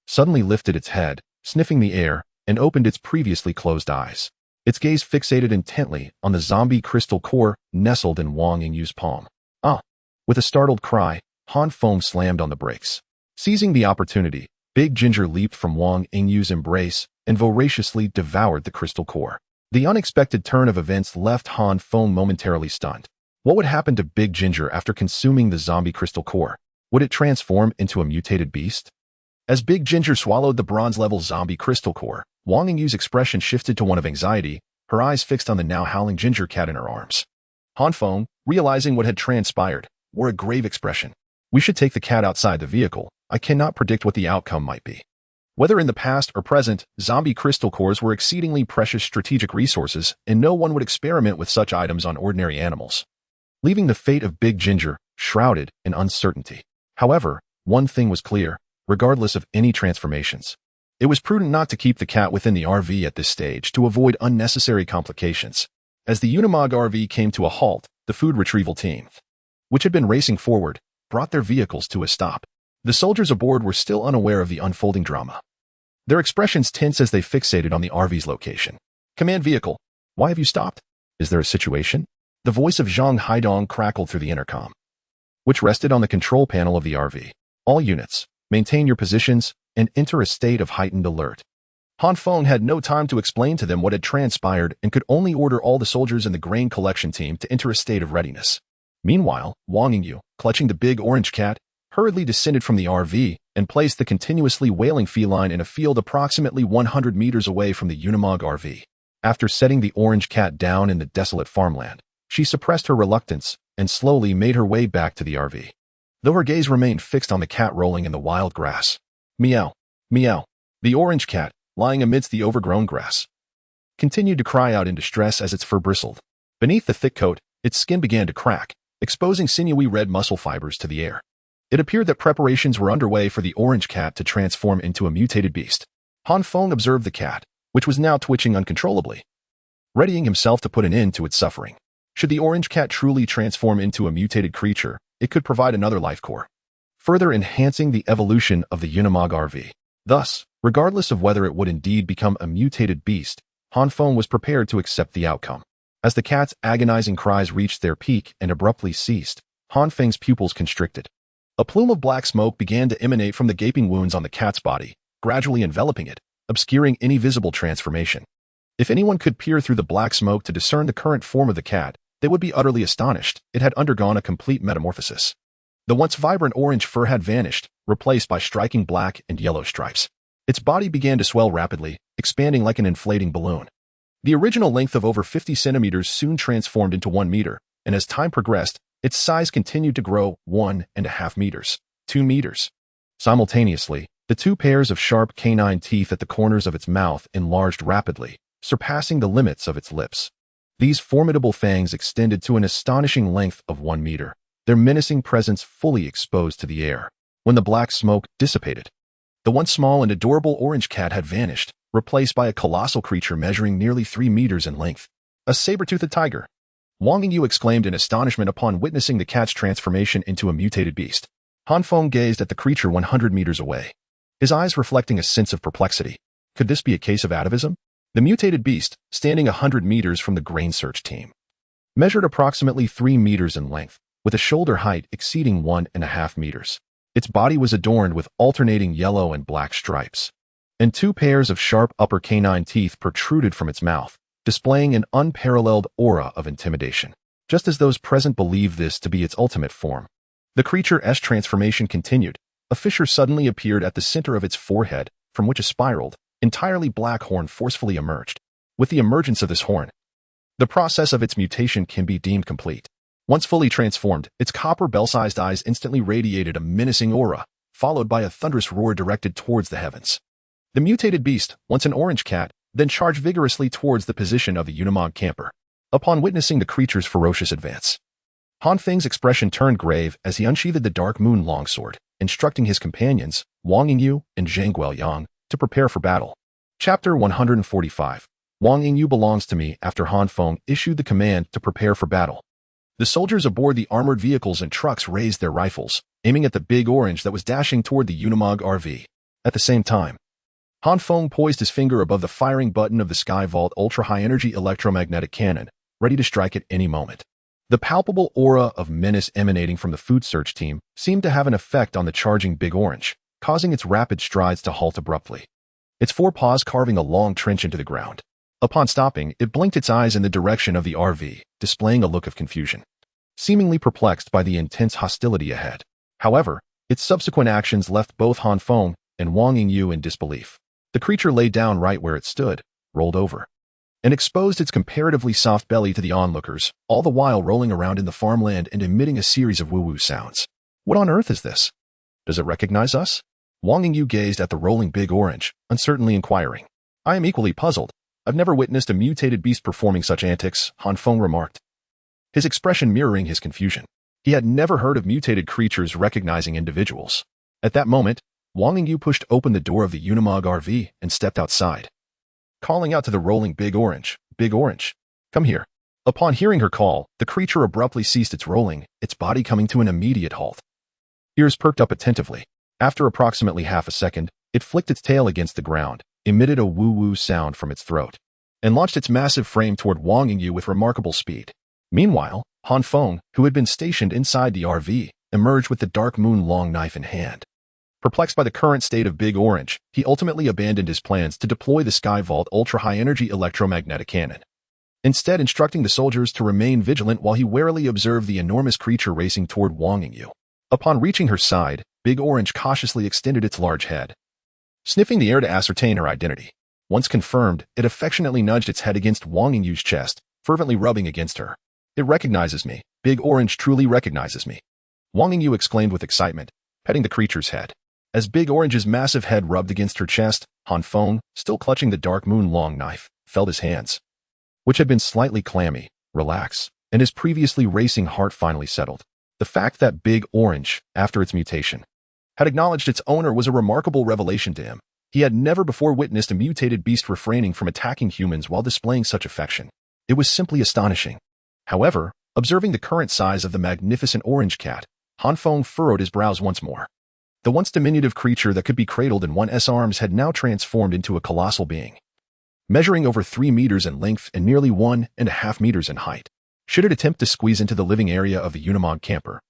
suddenly lifted its head, sniffing the air, and opened its previously closed eyes. Its gaze fixated intently on the zombie crystal core nestled in Wang Yingyu's palm. Ah! With a startled cry, Han Feng slammed on the brakes. Seizing the opportunity, Big Ginger leaped from Wang Yingyu's embrace and voraciously devoured the crystal core. The unexpected turn of events left Han Feng momentarily stunned. What would happen to Big Ginger after consuming the zombie crystal core? Would it transform into a mutated beast? As Big Ginger swallowed the bronze-level zombie crystal core, Wang Yingyu's expression shifted to one of anxiety, her eyes fixed on the now howling ginger cat in her arms. Han Feng, realizing what had transpired, wore a grave expression. We should take the cat outside the vehicle. I cannot predict what the outcome might be. Whether in the past or present, zombie crystal cores were exceedingly precious strategic resources, and no one would experiment with such items on ordinary animals, leaving the fate of Big Ginger shrouded in uncertainty. However, one thing was clear, regardless of any transformations. It was prudent not to keep the cat within the RV at this stage to avoid unnecessary complications. As the Unimog RV came to a halt, the food retrieval team, which had been racing forward, brought their vehicles to a stop. The soldiers aboard were still unaware of the unfolding drama, their expressions tense as they fixated on the RV's location. Command vehicle, why have you stopped? Is there a situation? The voice of Zhang Haidong crackled through the intercom, which rested on the control panel of the RV. All units, maintain your positions and enter a state of heightened alert. Han Feng had no time to explain to them what had transpired and could only order all the soldiers in the grain collection team to enter a state of readiness. Meanwhile, Wang Yingyu, clutching the big orange cat, hurriedly descended from the RV and placed the continuously wailing feline in a field approximately 100 meters away from the Unimog RV. After setting the orange cat down in the desolate farmland, she suppressed her reluctance and slowly made her way back to the RV, though her gaze remained fixed on the cat rolling in the wild grass. Meow, meow. The orange cat, lying amidst the overgrown grass, continued to cry out in distress as its fur bristled. Beneath the thick coat, its skin began to crack, exposing sinewy red muscle fibers to the air. It appeared that preparations were underway for the orange cat to transform into a mutated beast. Han Feng observed the cat, which was now twitching uncontrollably, readying himself to put an end to its suffering. Should the orange cat truly transform into a mutated creature, it could provide another life core, further enhancing the evolution of the Unimog RV. Thus, regardless of whether it would indeed become a mutated beast, Han Feng was prepared to accept the outcome. As the cat's agonizing cries reached their peak and abruptly ceased, Han Feng's pupils constricted. A plume of black smoke began to emanate from the gaping wounds on the cat's body, gradually enveloping it, obscuring any visible transformation. If anyone could peer through the black smoke to discern the current form of the cat, they would be utterly astonished. It had undergone a complete metamorphosis. The once vibrant orange fur had vanished, replaced by striking black and yellow stripes. Its body began to swell rapidly, expanding like an inflating balloon. The original length of over 50 centimeters soon transformed into 1 meter, and as time progressed, its size continued to grow 1.5 meters, 2 meters. Simultaneously, the 2 pairs of sharp canine teeth at the corners of its mouth enlarged rapidly, surpassing the limits of its lips. These formidable fangs extended to an astonishing length of 1 meter, their menacing presence fully exposed to the air. When the black smoke dissipated, the once small and adorable orange cat had vanished, replaced by a colossal creature measuring nearly 3 meters in length. A saber-toothed tiger. Wang Yingyu exclaimed in astonishment upon witnessing the cat's transformation into a mutated beast. Han Feng gazed at the creature 100 meters away, his eyes reflecting a sense of perplexity. Could this be a case of atavism? The mutated beast, standing 100 meters from the grain search team, measured approximately 3 meters in length, with a shoulder height exceeding 1.5 meters. Its body was adorned with alternating yellow and black stripes, and 2 pairs of sharp upper canine teeth protruded from its mouth, displaying an unparalleled aura of intimidation, just as those present believed this to be its ultimate form. The creature's transformation continued. A fissure suddenly appeared at the center of its forehead, from which a spiraled, entirely black horn forcefully emerged. With the emergence of this horn, the process of its mutation can be deemed complete. Once fully transformed, its copper bell-sized eyes instantly radiated a menacing aura, followed by a thunderous roar directed towards the heavens. The mutated beast, once an orange cat, then charged vigorously towards the position of the Unimog camper. Upon witnessing the creature's ferocious advance, Han Feng's expression turned grave as he unsheathed the Dark Moon longsword, instructing his companions, Wang Yingyu and Zhang Guoyang, to prepare for battle. Chapter 145. Wang Yingyu belongs to me. After Han Feng issued the command to prepare for battle, the soldiers aboard the armored vehicles and trucks raised their rifles, aiming at the big orange that was dashing toward the Unimog RV. At the same time, Han Feng poised his finger above the firing button of the Sky Vault ultra-high-energy electromagnetic cannon, ready to strike at any moment. The palpable aura of menace emanating from the food search team seemed to have an effect on the charging big orange, causing its rapid strides to halt abruptly, its 4 paws carving a long trench into the ground. Upon stopping, it blinked its eyes in the direction of the RV, displaying a look of confusion, seemingly perplexed by the intense hostility ahead. However, its subsequent actions left both Han Feng and Wang Yingyu in disbelief. The creature lay down right where it stood, rolled over, and exposed its comparatively soft belly to the onlookers, all the while rolling around in the farmland and emitting a series of woo-woo sounds. What on earth is this? Does it recognize us? Wang Yingyu gazed at the rolling big orange, uncertainly inquiring. I am equally puzzled. I've never witnessed a mutated beast performing such antics, Han Feng remarked, his expression mirroring his confusion. He had never heard of mutated creatures recognizing individuals. At that moment, Wang Yingyu pushed open the door of the Unimog RV and stepped outside, calling out to the rolling big orange, come here. Upon hearing her call, the creature abruptly ceased its rolling, its body coming to an immediate halt. Ears perked up attentively. After approximately half a second, it flicked its tail against the ground, emitted a woo-woo sound from its throat, and launched its massive frame toward Wang Yingyu with remarkable speed. Meanwhile, Han Feng, who had been stationed inside the RV, emerged with the Dark Moon long knife in hand. Perplexed by the current state of Big Orange, he ultimately abandoned his plans to deploy the Sky Vault ultra-high-energy electromagnetic cannon, instead instructing the soldiers to remain vigilant while he warily observed the enormous creature racing toward Wang Yingyu. Upon reaching her side, Big Orange cautiously extended its large head, sniffing the air to ascertain her identity. Once confirmed, it affectionately nudged its head against Wang Yingyu's chest, fervently rubbing against her. It recognizes me. Big Orange truly recognizes me. Wang Yingyu exclaimed with excitement, petting the creature's head. As Big Orange's massive head rubbed against her chest, Han Feng, still clutching the Dark Moon long knife, felt his hands, which had been slightly clammy, relax, and his previously racing heart finally settled. The fact that Big Orange, after its mutation, had acknowledged its owner was a remarkable revelation to him. He had never before witnessed a mutated beast refraining from attacking humans while displaying such affection. It was simply astonishing. However, observing the current size of the magnificent orange cat, Han Feng furrowed his brows once more. The once diminutive creature that could be cradled in one's arms had now transformed into a colossal being, measuring over 3 meters in length and nearly 1.5 meters in height. Should it attempt to squeeze into the living area of the Unimog camper,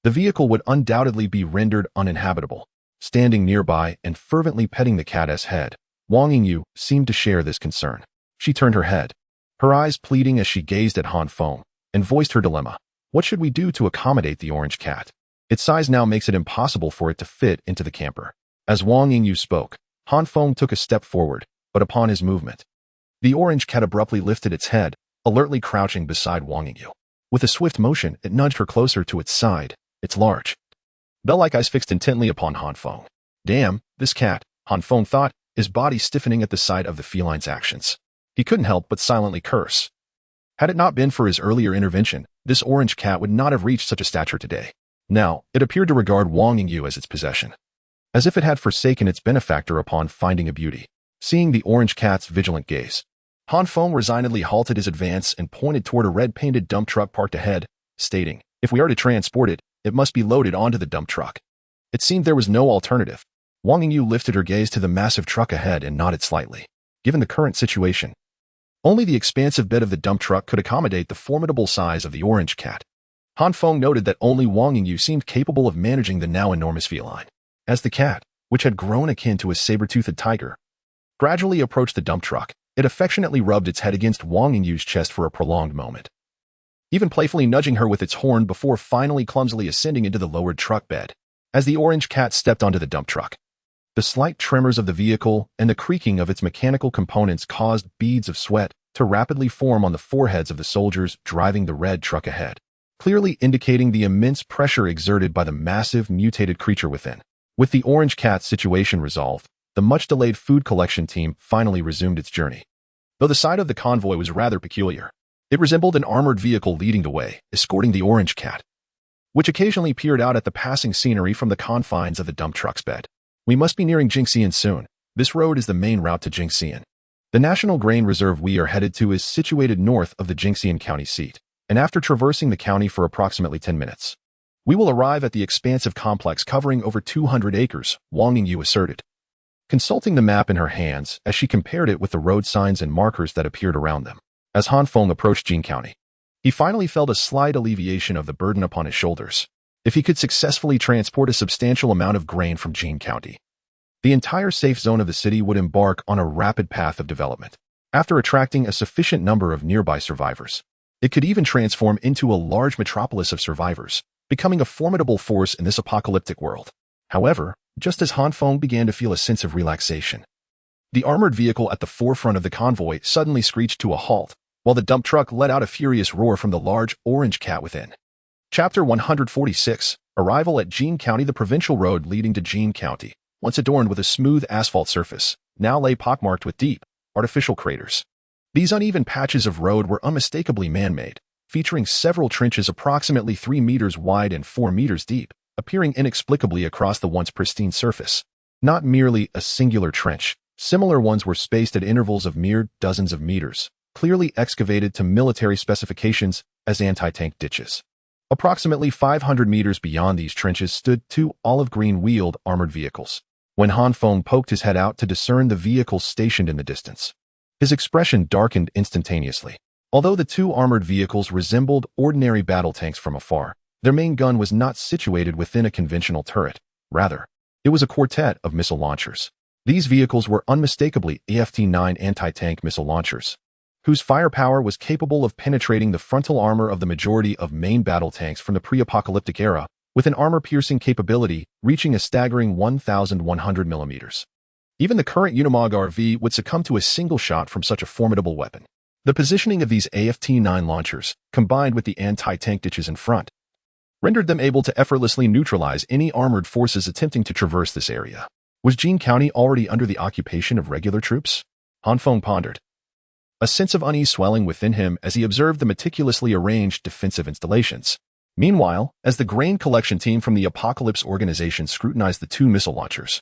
the vehicle would undoubtedly be rendered uninhabitable. Standing nearby and fervently petting the cat's head, Wang Yingyu seemed to share this concern. She turned her head, her eyes pleading as she gazed at Han Feng, and voiced her dilemma. What should we do to accommodate the orange cat? Its size now makes it impossible for it to fit into the camper. As Wang Yingyu spoke, Han Feng took a step forward, but upon his movement, the orange cat abruptly lifted its head, alertly crouching beside Wang Yingyu. With a swift motion, it nudged her closer to its side, its large, bell-like eyes fixed intently upon Han Feng. Damn, this cat, Han Feng thought, his body stiffening at the sight of the feline's actions. He couldn't help but silently curse. Had it not been for his earlier intervention, this orange cat would not have reached such a stature today. Now, it appeared to regard Wang Yingyu as its possession, as if it had forsaken its benefactor upon finding a beauty. Seeing the orange cat's vigilant gaze, Han Feng resignedly halted his advance and pointed toward a red-painted dump truck parked ahead, stating, if we are to transport it, it must be loaded onto the dump truck. It seemed there was no alternative. Wang Yingyu lifted her gaze to the massive truck ahead and nodded slightly. Given the current situation, only the expansive bed of the dump truck could accommodate the formidable size of the orange cat. Han Feng noted that only Wang Yingyu seemed capable of managing the now enormous feline. As the cat, which had grown akin to a saber-toothed tiger, gradually approached the dump truck, it affectionately rubbed its head against Wang Yingyu's chest for a prolonged moment, even playfully nudging her with its horn before finally clumsily ascending into the lowered truck bed. As the orange cat stepped onto the dump truck, the slight tremors of the vehicle and the creaking of its mechanical components caused beads of sweat to rapidly form on the foreheads of the soldiers driving the red truck ahead, clearly indicating the immense pressure exerted by the massive mutated creature within. With the orange cat's situation resolved, the much-delayed food collection team finally resumed its journey. Though the side of the convoy was rather peculiar, it resembled an armored vehicle leading the way, escorting the orange cat, which occasionally peered out at the passing scenery from the confines of the dump truck's bed. We must be nearing Jinxian soon. This road is the main route to Jinxian. The National Grain Reserve we are headed to is situated north of the Jinxian county seat, and after traversing the county for approximately 10 minutes, we will arrive at the expansive complex covering over 200 acres, Wang Yingyu asserted, consulting the map in her hands as she compared it with the road signs and markers that appeared around them. As Han Feng approached Jin County, he finally felt a slight alleviation of the burden upon his shoulders. If he could successfully transport a substantial amount of grain from Jin County, the entire safe zone of the city would embark on a rapid path of development. After attracting a sufficient number of nearby survivors, it could even transform into a large metropolis of survivors, becoming a formidable force in this apocalyptic world. However, just as Han Feng began to feel a sense of relaxation, the armored vehicle at the forefront of the convoy suddenly screeched to a halt, while the dump truck let out a furious roar from the large orange cat within. Chapter 146, Arrival at Jin County. The provincial road leading to Jin County, once adorned with a smooth asphalt surface, now lay pockmarked with deep, artificial craters. These uneven patches of road were unmistakably man-made, featuring several trenches approximately 3 meters wide and 4 meters deep, appearing inexplicably across the once pristine surface. Not merely a singular trench, similar ones were spaced at intervals of mere dozens of meters, clearly excavated to military specifications as anti-tank ditches. Approximately 500 meters beyond these trenches stood 2 olive-green wheeled armored vehicles. When Han Feng poked his head out to discern the vehicles stationed in the distance, his expression darkened instantaneously. Although the 2 armored vehicles resembled ordinary battle tanks from afar, their main gun was not situated within a conventional turret. Rather, it was a quartet of missile launchers. These vehicles were unmistakably AFT-9 anti-tank missile launchers, whose firepower was capable of penetrating the frontal armor of the majority of main battle tanks from the pre-apocalyptic era, with an armor-piercing capability reaching a staggering 1,100 millimeters. Even the current Unimog RV would succumb to a single shot from such a formidable weapon. The positioning of these AFT-9 launchers, combined with the anti-tank ditches in front, rendered them able to effortlessly neutralize any armored forces attempting to traverse this area. Was Jin County already under the occupation of regular troops? Han Feng pondered, a sense of unease swelling within him as he observed the meticulously arranged defensive installations. Meanwhile, as the grain collection team from the Apocalypse organization scrutinized the 2 missile launchers,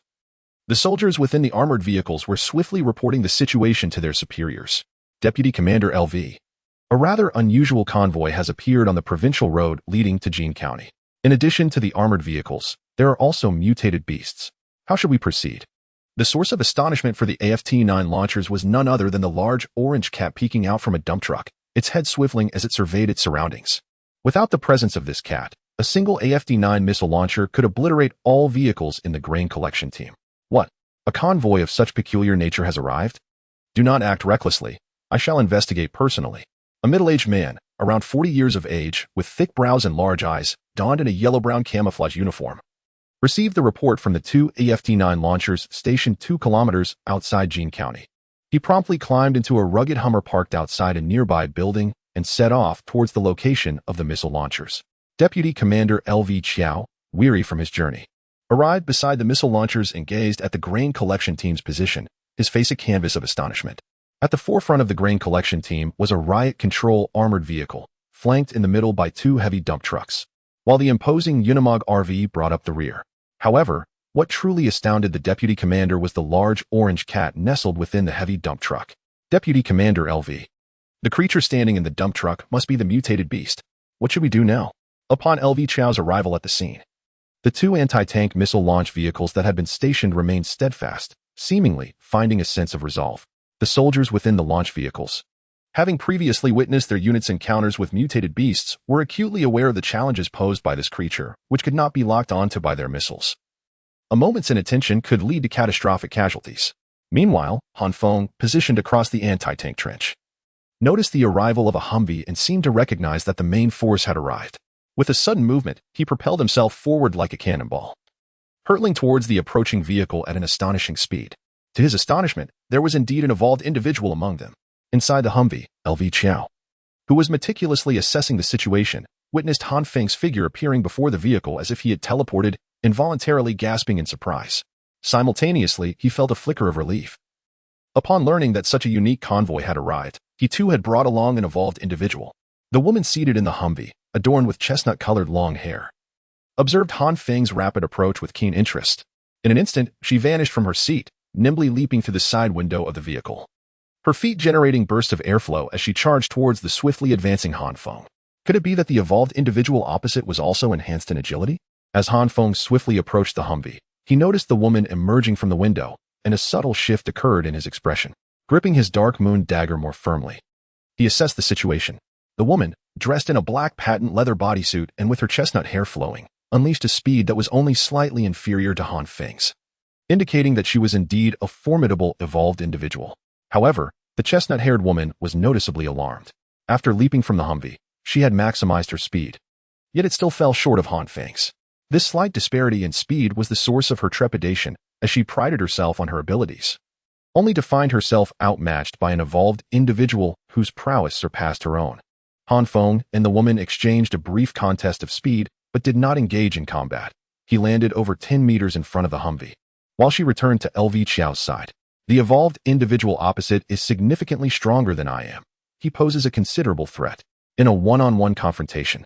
the soldiers within the armored vehicles were swiftly reporting the situation to their superiors. Deputy Commander LV, a rather unusual convoy has appeared on the provincial road leading to Jin County. In addition to the armored vehicles, there are also mutated beasts. How should we proceed? The source of astonishment for the AFT-9 launchers was none other than the large orange cat peeking out from a dump truck, its head swiveling as it surveyed its surroundings. Without the presence of this cat, a single AFT-9 missile launcher could obliterate all vehicles in the grain collection team. What? A convoy of such peculiar nature has arrived? Do not act recklessly. I shall investigate personally. A middle-aged man, around 40 years of age, with thick brows and large eyes, donned in a yellow-brown camouflage uniform, received the report from the two EFT-9 launchers stationed 2 kilometers outside Jinxian County. He promptly climbed into a rugged Hummer parked outside a nearby building and set off towards the location of the missile launchers. Deputy Commander LV Chiao, weary from his journey, arrived beside the missile launchers and gazed at the grain collection team's position, his face a canvas of astonishment. At the forefront of the grain collection team was a riot control armored vehicle, flanked in the middle by 2 heavy dump trucks, while the imposing Unimog RV brought up the rear. However, what truly astounded the deputy commander was the large orange cat nestled within the heavy dump truck. Deputy Commander LV. The creature standing in the dump truck must be the mutated beast. What should we do now? Upon LV Chao's arrival at the scene, the 2 anti-tank missile launch vehicles that had been stationed remained steadfast, seemingly finding a sense of resolve. The soldiers within the launch vehicles, having previously witnessed their units' encounters with mutated beasts, were acutely aware of the challenges posed by this creature, which could not be locked onto by their missiles. A moment's inattention could lead to catastrophic casualties. Meanwhile, Han Feng, positioned across the anti-tank trench, noticed the arrival of a Humvee and seemed to recognize that the main force had arrived. With a sudden movement, he propelled himself forward like a cannonball, hurtling towards the approaching vehicle at an astonishing speed. To his astonishment, there was indeed an evolved individual among them. Inside the Humvee, LV Chiao, who was meticulously assessing the situation, witnessed Han Feng's figure appearing before the vehicle as if he had teleported, involuntarily gasping in surprise. Simultaneously, he felt a flicker of relief. Upon learning that such a unique convoy had arrived, he too had brought along an evolved individual. The woman seated in the Humvee, adorned with chestnut-colored long hair, observed Han Feng's rapid approach with keen interest. In an instant, she vanished from her seat, nimbly leaping through the side window of the vehicle, her feet generating bursts of airflow as she charged towards the swiftly advancing Han Feng. Could it be that the evolved individual opposite was also enhanced in agility? As Han Feng swiftly approached the Humvee, he noticed the woman emerging from the window, and a subtle shift occurred in his expression. Gripping his dark moon dagger more firmly, he assessed the situation. The woman, dressed in a black patent leather bodysuit and with her chestnut hair flowing, unleashed a speed that was only slightly inferior to Han Feng's, indicating that she was indeed a formidable evolved individual. However, the chestnut-haired woman was noticeably alarmed. After leaping from the Humvee, she had maximized her speed, yet it still fell short of Han Feng's. This slight disparity in speed was the source of her trepidation as she prided herself on her abilities, only to find herself outmatched by an evolved individual whose prowess surpassed her own. Han Feng and the woman exchanged a brief contest of speed, but did not engage in combat. He landed over 10 meters in front of the Humvee. While she returned to LV Chiao's side, the evolved individual opposite is significantly stronger than I am. He poses a considerable threat. In a one-on-one confrontation,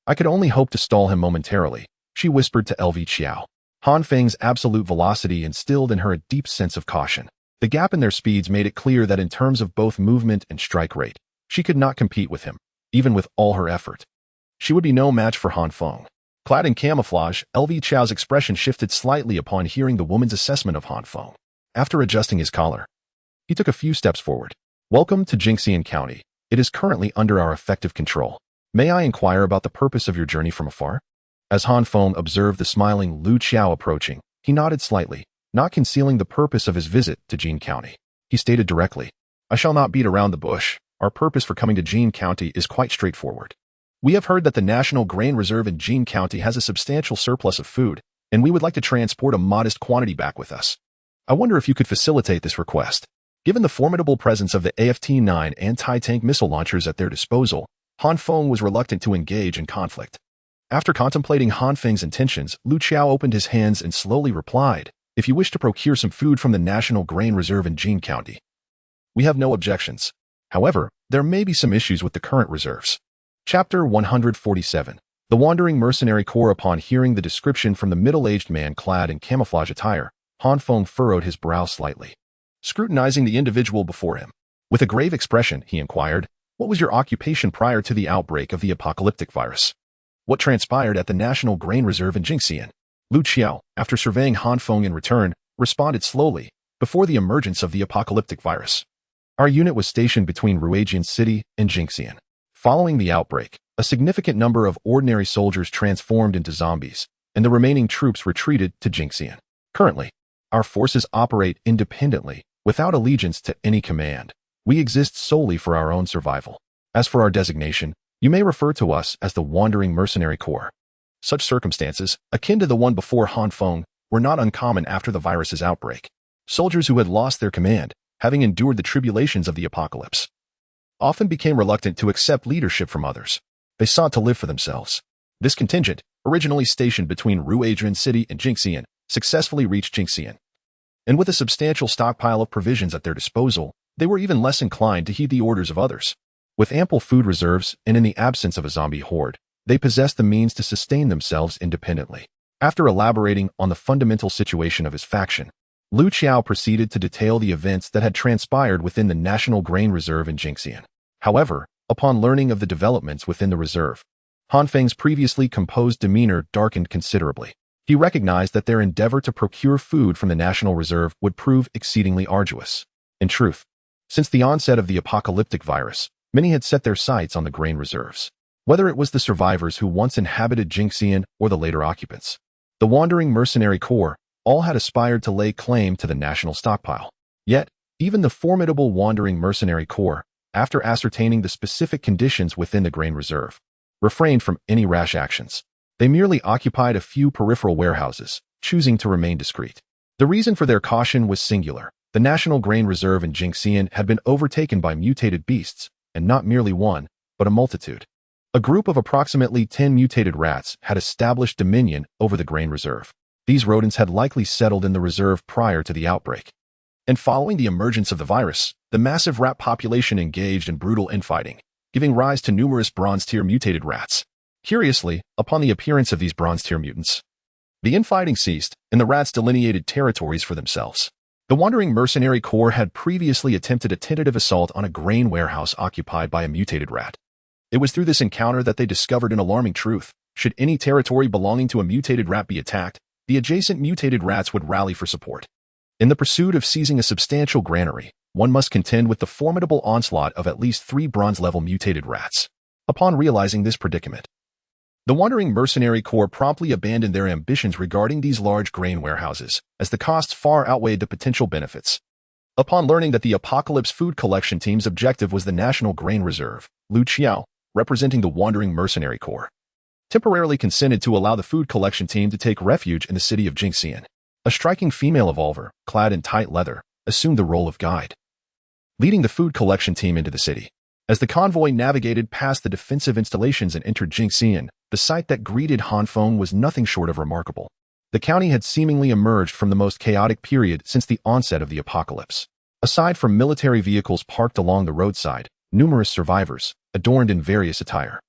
I could only hope to stall him momentarily, she whispered to LV Chiao. Han Feng's absolute velocity instilled in her a deep sense of caution. The gap in their speeds made it clear that in terms of both movement and strike rate, she could not compete with him, even with all her effort. She would be no match for Han Feng. Clad in camouflage, LV Chao's expression shifted slightly upon hearing the woman's assessment of Han Feng. After adjusting his collar, he took a few steps forward. Welcome to Jinxian County. It is currently under our effective control. May I inquire about the purpose of your journey from afar? As Han Feng observed the smiling Lu Qiao approaching, he nodded slightly, not concealing the purpose of his visit to Jinxian County. He stated directly, I shall not beat around the bush. Our purpose for coming to Jinxian County is quite straightforward. We have heard that the National Grain Reserve in Jinxian County has a substantial surplus of food, and we would like to transport a modest quantity back with us. I wonder if you could facilitate this request. Given the formidable presence of the AFT-9 anti-tank missile launchers at their disposal, Han Feng was reluctant to engage in conflict. After contemplating Han Feng's intentions, Lu Qiao opened his hands and slowly replied, if you wish to procure some food from the National Grain Reserve in Jinxian County, we have no objections. However, there may be some issues with the current reserves. Chapter 147. The Wandering Mercenary Corps. Upon hearing the description from the middle-aged man clad in camouflage attire, Han Feng furrowed his brow slightly, scrutinizing the individual before him. With a grave expression, he inquired, what was your occupation prior to the outbreak of the apocalyptic virus? What transpired at the National Grain Reserve in Jinxian? Lu Qiao, after surveying Han Feng in return, responded slowly, before the emergence of the apocalyptic virus. Our unit was stationed between Ruajian City and Jinxian. Following the outbreak, a significant number of ordinary soldiers transformed into zombies, and the remaining troops retreated to Jinxian. Currently, Our forces operate independently, without allegiance to any command. We exist solely for our own survival. As for our designation, you may refer to us as the Wandering Mercenary Corps. Such circumstances, akin to the one before Han Feng, were not uncommon after the virus's outbreak. Soldiers who had lost their command, having endured the tribulations of the apocalypse, often became reluctant to accept leadership from others. They sought to live for themselves. This contingent, originally stationed between Ruadran City and Jinxian, successfully reached Jinxian. And with a substantial stockpile of provisions at their disposal, they were even less inclined to heed the orders of others. With ample food reserves and in the absence of a zombie horde, they possessed the means to sustain themselves independently. After elaborating on the fundamental situation of his faction, Lu Qiao proceeded to detail the events that had transpired within the National Grain Reserve in Jinxian. However, upon learning of the developments within the reserve, Han Feng's previously composed demeanor darkened considerably. He recognized that their endeavor to procure food from the National Reserve would prove exceedingly arduous. In truth, since the onset of the apocalyptic virus, many had set their sights on the grain reserves. Whether it was the survivors who once inhabited Jinxian or the later occupants, the Wandering Mercenary Corps, all had aspired to lay claim to the national stockpile. Yet, even the formidable Wandering Mercenary Corps, after ascertaining the specific conditions within the grain reserve, refrained from any rash actions. They merely occupied a few peripheral warehouses, choosing to remain discreet. The reason for their caution was singular. The National Grain Reserve in Jinxian had been overtaken by mutated beasts, and not merely one, but a multitude. A group of approximately 10 mutated rats had established dominion over the grain reserve. These rodents had likely settled in the reserve prior to the outbreak. And following the emergence of the virus, the massive rat population engaged in brutal infighting, giving rise to numerous bronze-tier mutated rats. Curiously, upon the appearance of these bronze-tier mutants, the infighting ceased, and the rats delineated territories for themselves. The Wandering Mercenary Corps had previously attempted a tentative assault on a grain warehouse occupied by a mutated rat. It was through this encounter that they discovered an alarming truth. Should any territory belonging to a mutated rat be attacked, the adjacent mutated rats would rally for support. In the pursuit of seizing a substantial granary, one must contend with the formidable onslaught of at least 3 bronze-level mutated rats. Upon realizing this predicament, the Wandering Mercenary Corps promptly abandoned their ambitions regarding these large grain warehouses, as the costs far outweighed the potential benefits. Upon learning that the Apocalypse Food Collection Team's objective was the National Grain Reserve, Lu Qiao, representing the Wandering Mercenary Corps, temporarily consented to allow the food collection team to take refuge in the city of Jinxian. A striking female evolver, clad in tight leather, assumed the role of guide, leading the food collection team into the city. As the convoy navigated past the defensive installations and entered Jinxian, the sight that greeted Han Feng was nothing short of remarkable. The county had seemingly emerged from the most chaotic period since the onset of the apocalypse. Aside from military vehicles parked along the roadside, numerous survivors, adorned in various attire,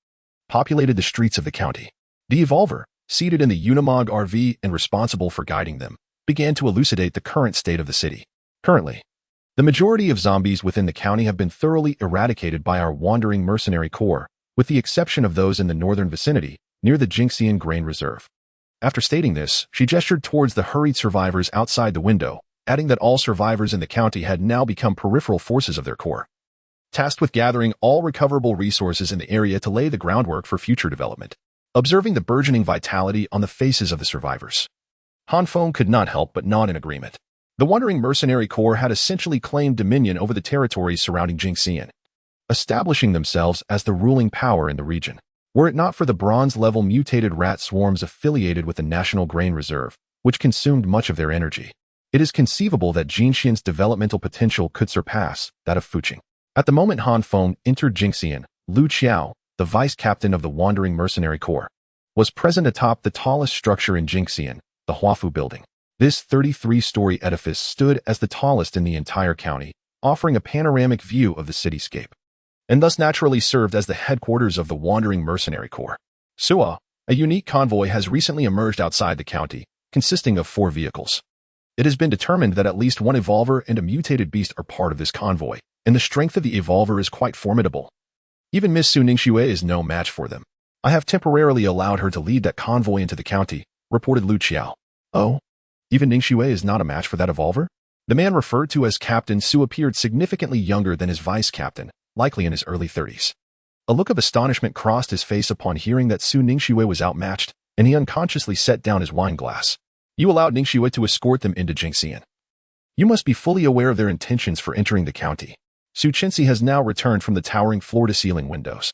populated the streets of the county. The evolver, seated in the Unimog RV and responsible for guiding them, began to elucidate the current state of the city. Currently, the majority of zombies within the county have been thoroughly eradicated by our Wandering Mercenary Corps, with the exception of those in the northern vicinity, near the Jinxian Grain Reserve. After stating this, she gestured towards the hurried survivors outside the window, adding that all survivors in the county had now become peripheral forces of their corps, tasked with gathering all recoverable resources in the area to lay the groundwork for future development. Observing the burgeoning vitality on the faces of the survivors, Han Feng could not help but nod in agreement. The Wandering Mercenary Corps had essentially claimed dominion over the territories surrounding Jinxian, establishing themselves as the ruling power in the region. Were it not for the bronze-level mutated rat swarms affiliated with the National Grain Reserve, which consumed much of their energy, it is conceivable that Jinxian's developmental potential could surpass that of Fuqing. At the moment Han Feng entered Jinxian, Lu Qiao, the vice-captain of the Wandering Mercenary Corps, was present atop the tallest structure in Jinxian, the Huafu Building. This 33-story edifice stood as the tallest in the entire county, offering a panoramic view of the cityscape, and thus naturally served as the headquarters of the Wandering Mercenary Corps. Suwa, a unique convoy has recently emerged outside the county, consisting of 4 vehicles. It has been determined that at least one evolver and a mutated beast are part of this convoy, and the strength of the evolver is quite formidable. Even Miss Su Ningxue is no match for them. I have temporarily allowed her to lead that convoy into the county, reported Lu Qiao. Oh? Even Ningxue is not a match for that evolver? The man referred to as Captain Su appeared significantly younger than his vice-captain, likely in his early 30s. A look of astonishment crossed his face upon hearing that Su Ningxue was outmatched, and he unconsciously set down his wine glass. You allowed Ningxue to escort them into Jinxian. You must be fully aware of their intentions for entering the county. Su Chenxi has now returned from the towering floor-to-ceiling windows,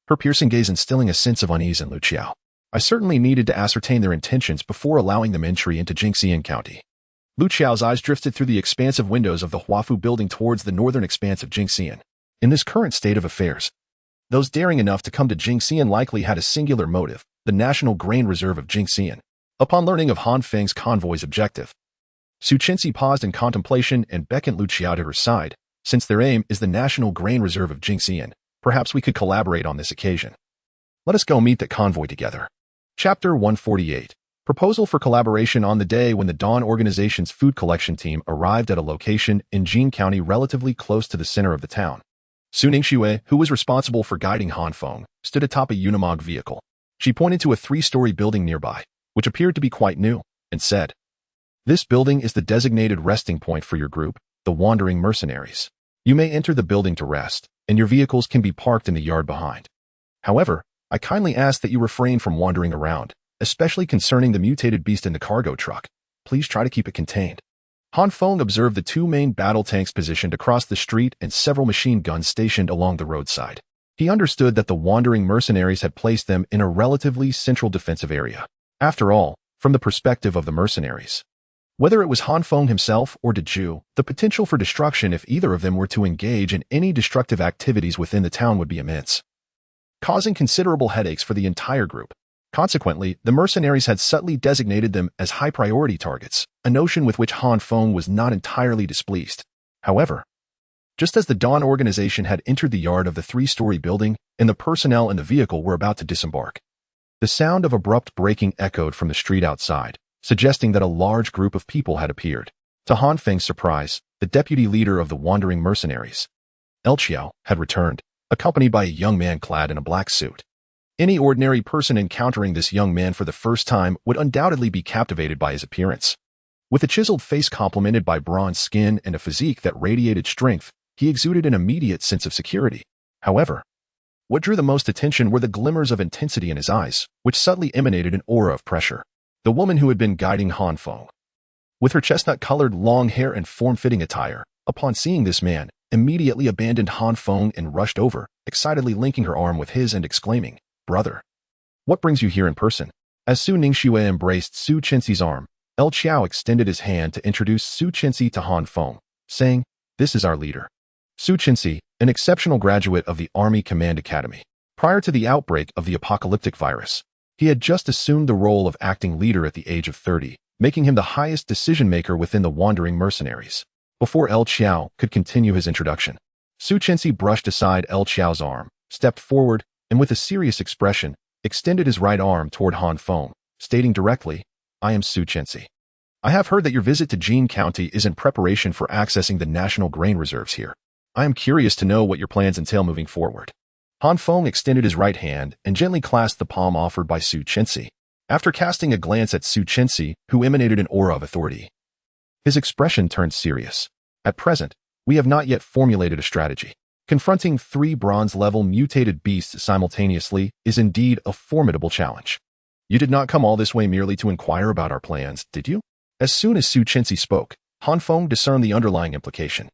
her piercing gaze instilling a sense of unease in Lu Qiao. I certainly needed to ascertain their intentions before allowing them entry into Jinxian County. Lu Qiao's eyes drifted through the expansive windows of the Huafu building towards the northern expanse of Jinxian. In this current state of affairs, those daring enough to come to Jinxian likely had a singular motive, the National Grain Reserve of Jinxian. Upon learning of Han Feng's convoy's objective, Su Chenxi paused in contemplation and beckoned Lu Qiao to her side. Since their aim is the National Grain Reserve of Jinxian, perhaps we could collaborate on this occasion. Let us go meet the convoy together. Chapter 148. Proposal for collaboration. On the day when the Dawn Organization's food collection team arrived at a location in Jin County relatively close to the center of the town, Su Ningxue, who was responsible for guiding Han Feng, stood atop a Unimog vehicle. She pointed to a 3-story building nearby, which appeared to be quite new, and said, "This building is the designated resting point for your group, the Wandering Mercenaries. You may enter the building to rest, and your vehicles can be parked in the yard behind. However, I kindly ask that you refrain from wandering around, especially concerning the mutated beast in the cargo truck. Please try to keep it contained." Han Feng observed the 2 main battle tanks positioned across the street and several machine guns stationed along the roadside. He understood that the Wandering Mercenaries had placed them in a relatively central defensive area. After all, from the perspective of the mercenaries, whether it was Han Feng himself or Diju, the potential for destruction if either of them were to engage in any destructive activities within the town would be immense, causing considerable headaches for the entire group. Consequently, the mercenaries had subtly designated them as high-priority targets, a notion with which Han Feng was not entirely displeased. However, just as the Dawn Organization had entered the yard of the 3-story building and the personnel in the vehicle were about to disembark, the sound of abrupt braking echoed from the street outside, suggesting that a large group of people had appeared. To Han Feng's surprise, the deputy leader of the Wandering Mercenaries, El Qiao, had returned, accompanied by a young man clad in a black suit. Any ordinary person encountering this young man for the first time would undoubtedly be captivated by his appearance. With a chiseled face complemented by bronze skin and a physique that radiated strength, he exuded an immediate sense of security. However, what drew the most attention were the glimmers of intensity in his eyes, which subtly emanated an aura of pressure. The woman who had been guiding Han Feng, with her chestnut-colored long hair and form-fitting attire, upon seeing this man, immediately abandoned Han Feng and rushed over, excitedly linking her arm with his and exclaiming, "Brother, what brings you here in person?" As Su Ningxue embraced Su Chenxi's arm, El Qiao extended his hand to introduce Su Chenxi to Han Feng, saying, "This is our leader, Su Chenxi, an exceptional graduate of the Army Command Academy. Prior to the outbreak of the apocalyptic virus, he had just assumed the role of acting leader at the age of 30, making him the highest decision-maker within the Wandering Mercenaries." Before El Qiao could continue his introduction, Su Chenxi brushed aside El Qiao's arm, stepped forward, and with a serious expression, extended his right arm toward Han Feng, stating directly, "I am Su Chenxi. I have heard that your visit to Jin County is in preparation for accessing the national grain reserves here. I am curious to know what your plans entail moving forward." Han Feng extended his right hand and gently clasped the palm offered by Su Chenxi. After casting a glance at Su Chenxi, who emanated an aura of authority, his expression turned serious. "At present, we have not yet formulated a strategy. Confronting 3 bronze-level mutated beasts simultaneously is indeed a formidable challenge. You did not come all this way merely to inquire about our plans, did you?" As soon as Su Chenxi spoke, Han Feng discerned the underlying implication.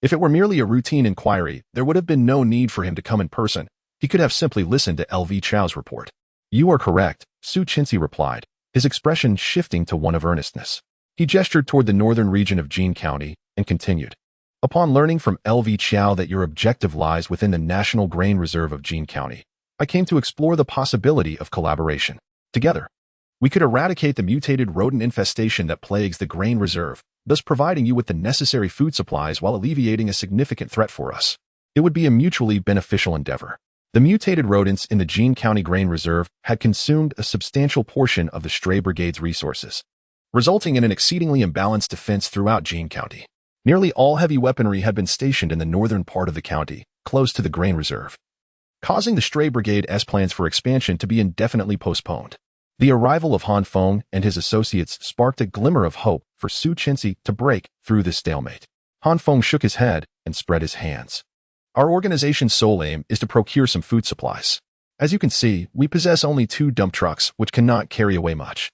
If it were merely a routine inquiry, there would have been no need for him to come in person. He could have simply listened to LV Chao's report. "You are correct," Su Chenxi replied, his expression shifting to one of earnestness. He gestured toward the northern region of Jin County and continued, "Upon learning from LV Chao that your objective lies within the National Grain Reserve of Jin County, I came to explore the possibility of collaboration. Together, we could eradicate the mutated rodent infestation that plagues the grain reserve, thus providing you with the necessary food supplies while alleviating a significant threat for us. It would be a mutually beneficial endeavor." The mutated rodents in the Jin County Grain Reserve had consumed a substantial portion of the Stray Brigade's resources, resulting in an exceedingly imbalanced defense throughout Jin County. Nearly all heavy weaponry had been stationed in the northern part of the county, close to the grain reserve, causing the Stray Brigade's plans for expansion to be indefinitely postponed. The arrival of Han Feng and his associates sparked a glimmer of hope for Su Chenxi to break through this stalemate. Han Feng shook his head and spread his hands. "Our organization's sole aim is to procure some food supplies. As you can see, we possess only 2 dump trucks which cannot carry away much.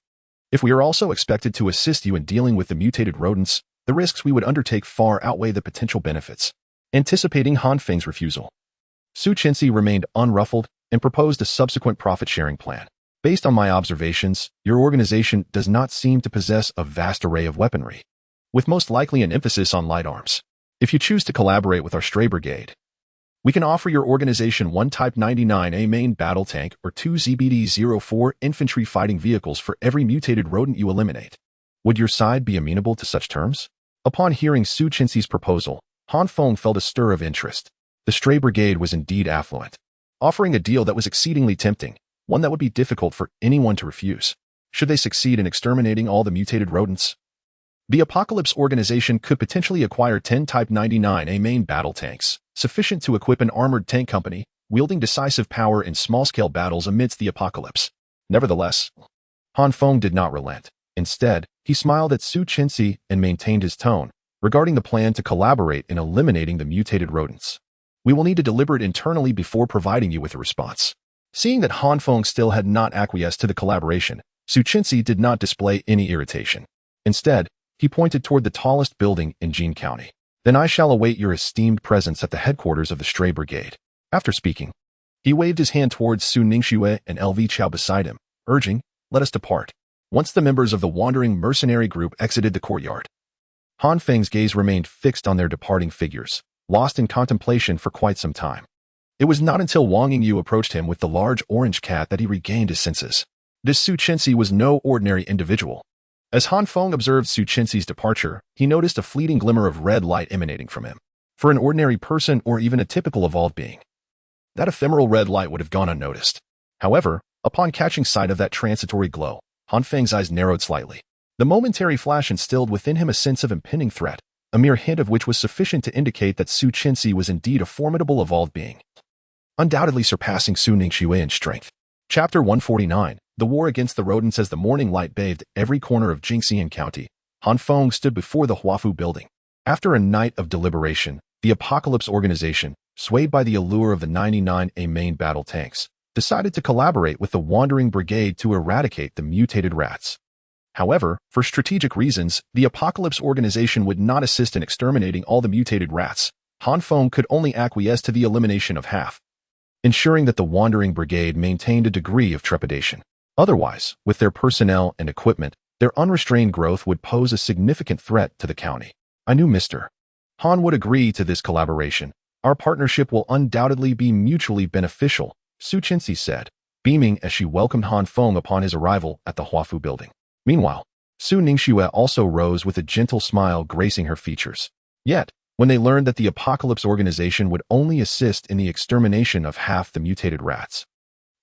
If we are also expected to assist you in dealing with the mutated rodents, the risks we would undertake far outweigh the potential benefits. Anticipating Han Feng's refusal, Su Qinxi remained unruffled and proposed a subsequent profit-sharing plan. Based on my observations, your organization does not seem to possess a vast array of weaponry, with most likely an emphasis on light arms. If you choose to collaborate with our stray brigade, we can offer your organization 1 Type 99A main battle tank or 2 ZBD-04 infantry fighting vehicles for every mutated rodent you eliminate. Would your side be amenable to such terms? Upon hearing Su Qinxi's proposal, Han Feng felt a stir of interest. The stray brigade was indeed affluent, offering a deal that was exceedingly tempting, one that would be difficult for anyone to refuse. Should they succeed in exterminating all the mutated rodents, the Apocalypse organization could potentially acquire 10 Type 99A main battle tanks, sufficient to equip an armored tank company, wielding decisive power in small-scale battles amidst the apocalypse. Nevertheless, Han Feng did not relent. Instead, he smiled at Su Qinxi and maintained his tone regarding the plan to collaborate in eliminating the mutated rodents. We will need to deliberate internally before providing you with a response. Seeing that Han Feng still had not acquiesced to the collaboration, Su Qinxi did not display any irritation. Instead, he pointed toward the tallest building in Jin County. Then I shall await your esteemed presence at the headquarters of the Stray Brigade. After speaking, he waved his hand towards Su Ningxue and LV Chao beside him, urging, let us depart. Once the members of the wandering mercenary group exited the courtyard, Han Feng's gaze remained fixed on their departing figures, lost in contemplation for quite some time. It was not until Wang Yingyu approached him with the large orange cat that he regained his senses. This Su Qinxi was no ordinary individual. As Han Feng observed Su Qinxi's departure, he noticed a fleeting glimmer of red light emanating from him. For an ordinary person or even a typical evolved being, that ephemeral red light would have gone unnoticed. However, upon catching sight of that transitory glow, Han Feng's eyes narrowed slightly. The momentary flash instilled within him a sense of impending threat, a mere hint of which was sufficient to indicate that Su Qinxi was indeed a formidable evolved being, undoubtedly surpassing Su Ningxue in strength. Chapter 149, The War Against the Rodents. As the morning light bathed every corner of Jinxian County, Han Feng stood before the Huafu building. After a night of deliberation, the Apocalypse organization, swayed by the allure of the 99A main battle tanks, decided to collaborate with the Wandering Brigade to eradicate the mutated rats. However, for strategic reasons, the Apocalypse organization would not assist in exterminating all the mutated rats. Han Feng could only acquiesce to the elimination of half, ensuring that the Wandering Brigade maintained a degree of trepidation. Otherwise, with their personnel and equipment, their unrestrained growth would pose a significant threat to the county. I knew Mr. Han would agree to this collaboration. Our partnership will undoubtedly be mutually beneficial, Su Qinxi said, beaming as she welcomed Han Feng upon his arrival at the Huafu building. Meanwhile, Su Ningxue also rose with a gentle smile gracing her features. Yet, when they learned that the Apocalypse organization would only assist in the extermination of half the mutated rats,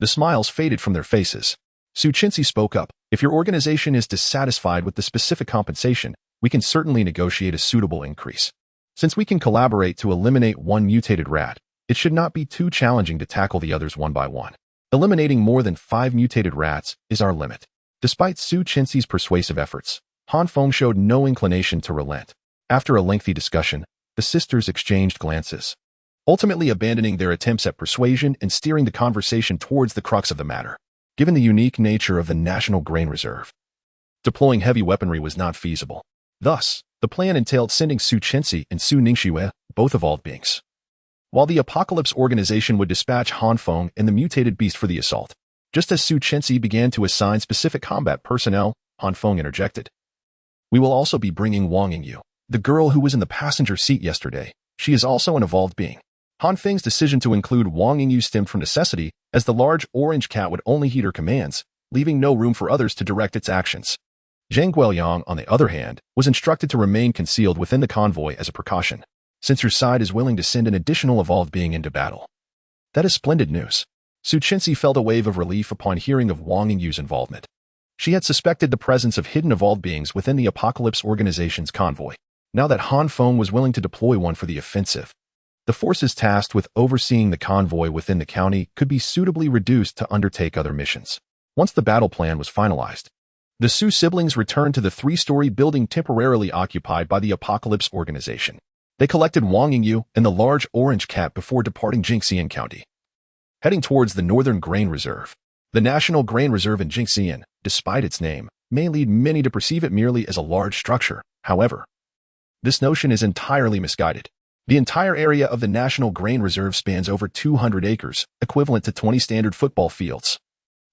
the smiles faded from their faces. Su Qinxi spoke up. If your organization is dissatisfied with the specific compensation, we can certainly negotiate a suitable increase. Since we can collaborate to eliminate one mutated rat, it should not be too challenging to tackle the others one by one. Eliminating more than 5 mutated rats is our limit. Despite Su Qinxi's persuasive efforts, Han Feng showed no inclination to relent. After a lengthy discussion, the sisters exchanged glances, ultimately abandoning their attempts at persuasion and steering the conversation towards the crux of the matter. Given the unique nature of the National Grain Reserve, deploying heavy weaponry was not feasible. Thus, the plan entailed sending Su Qinxi and Su Ningxue, both evolved beings, while the Apocalypse organization would dispatch Han Feng and the mutated beast for the assault. Just as Su Qinxi began to assign specific combat personnel, Han Feng interjected. We will also be bringing Wang Yingyu, the girl who was in the passenger seat yesterday. She is also an evolved being. Han Feng's decision to include Wang Yingyu stemmed from necessity, as the large orange cat would only heed her commands, leaving no room for others to direct its actions. Zhang Guoyang, on the other hand, was instructed to remain concealed within the convoy as a precaution, since her side is willing to send an additional evolved being into battle. That is splendid news. Su Qinxi felt a wave of relief upon hearing of Wang Yingyu's involvement. She had suspected the presence of hidden evolved beings within the Apocalypse organization's convoy. Now that Han Feng was willing to deploy one for the offensive, the forces tasked with overseeing the convoy within the county could be suitably reduced to undertake other missions. Once the battle plan was finalized, the Su siblings returned to the 3-story building temporarily occupied by the Apocalypse organization. They collected Wang Yingyu and the large orange cat before departing Jinxian County, heading towards the Northern Grain Reserve. The National Grain Reserve in Jinxian, despite its name, may lead many to perceive it merely as a large structure. However, this notion is entirely misguided. The entire area of the National Grain Reserve spans over 200 acres, equivalent to 20 standard football fields.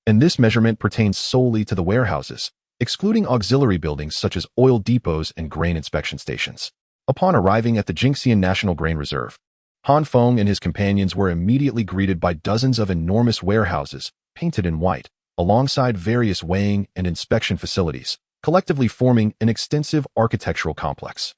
And this measurement pertains solely to the warehouses, excluding auxiliary buildings such as oil depots and grain inspection stations. Upon arriving at the Jinxian National Grain Reserve, Han Feng and his companions were immediately greeted by dozens of enormous warehouses, painted in white, alongside various weighing and inspection facilities, collectively forming an extensive architectural complex.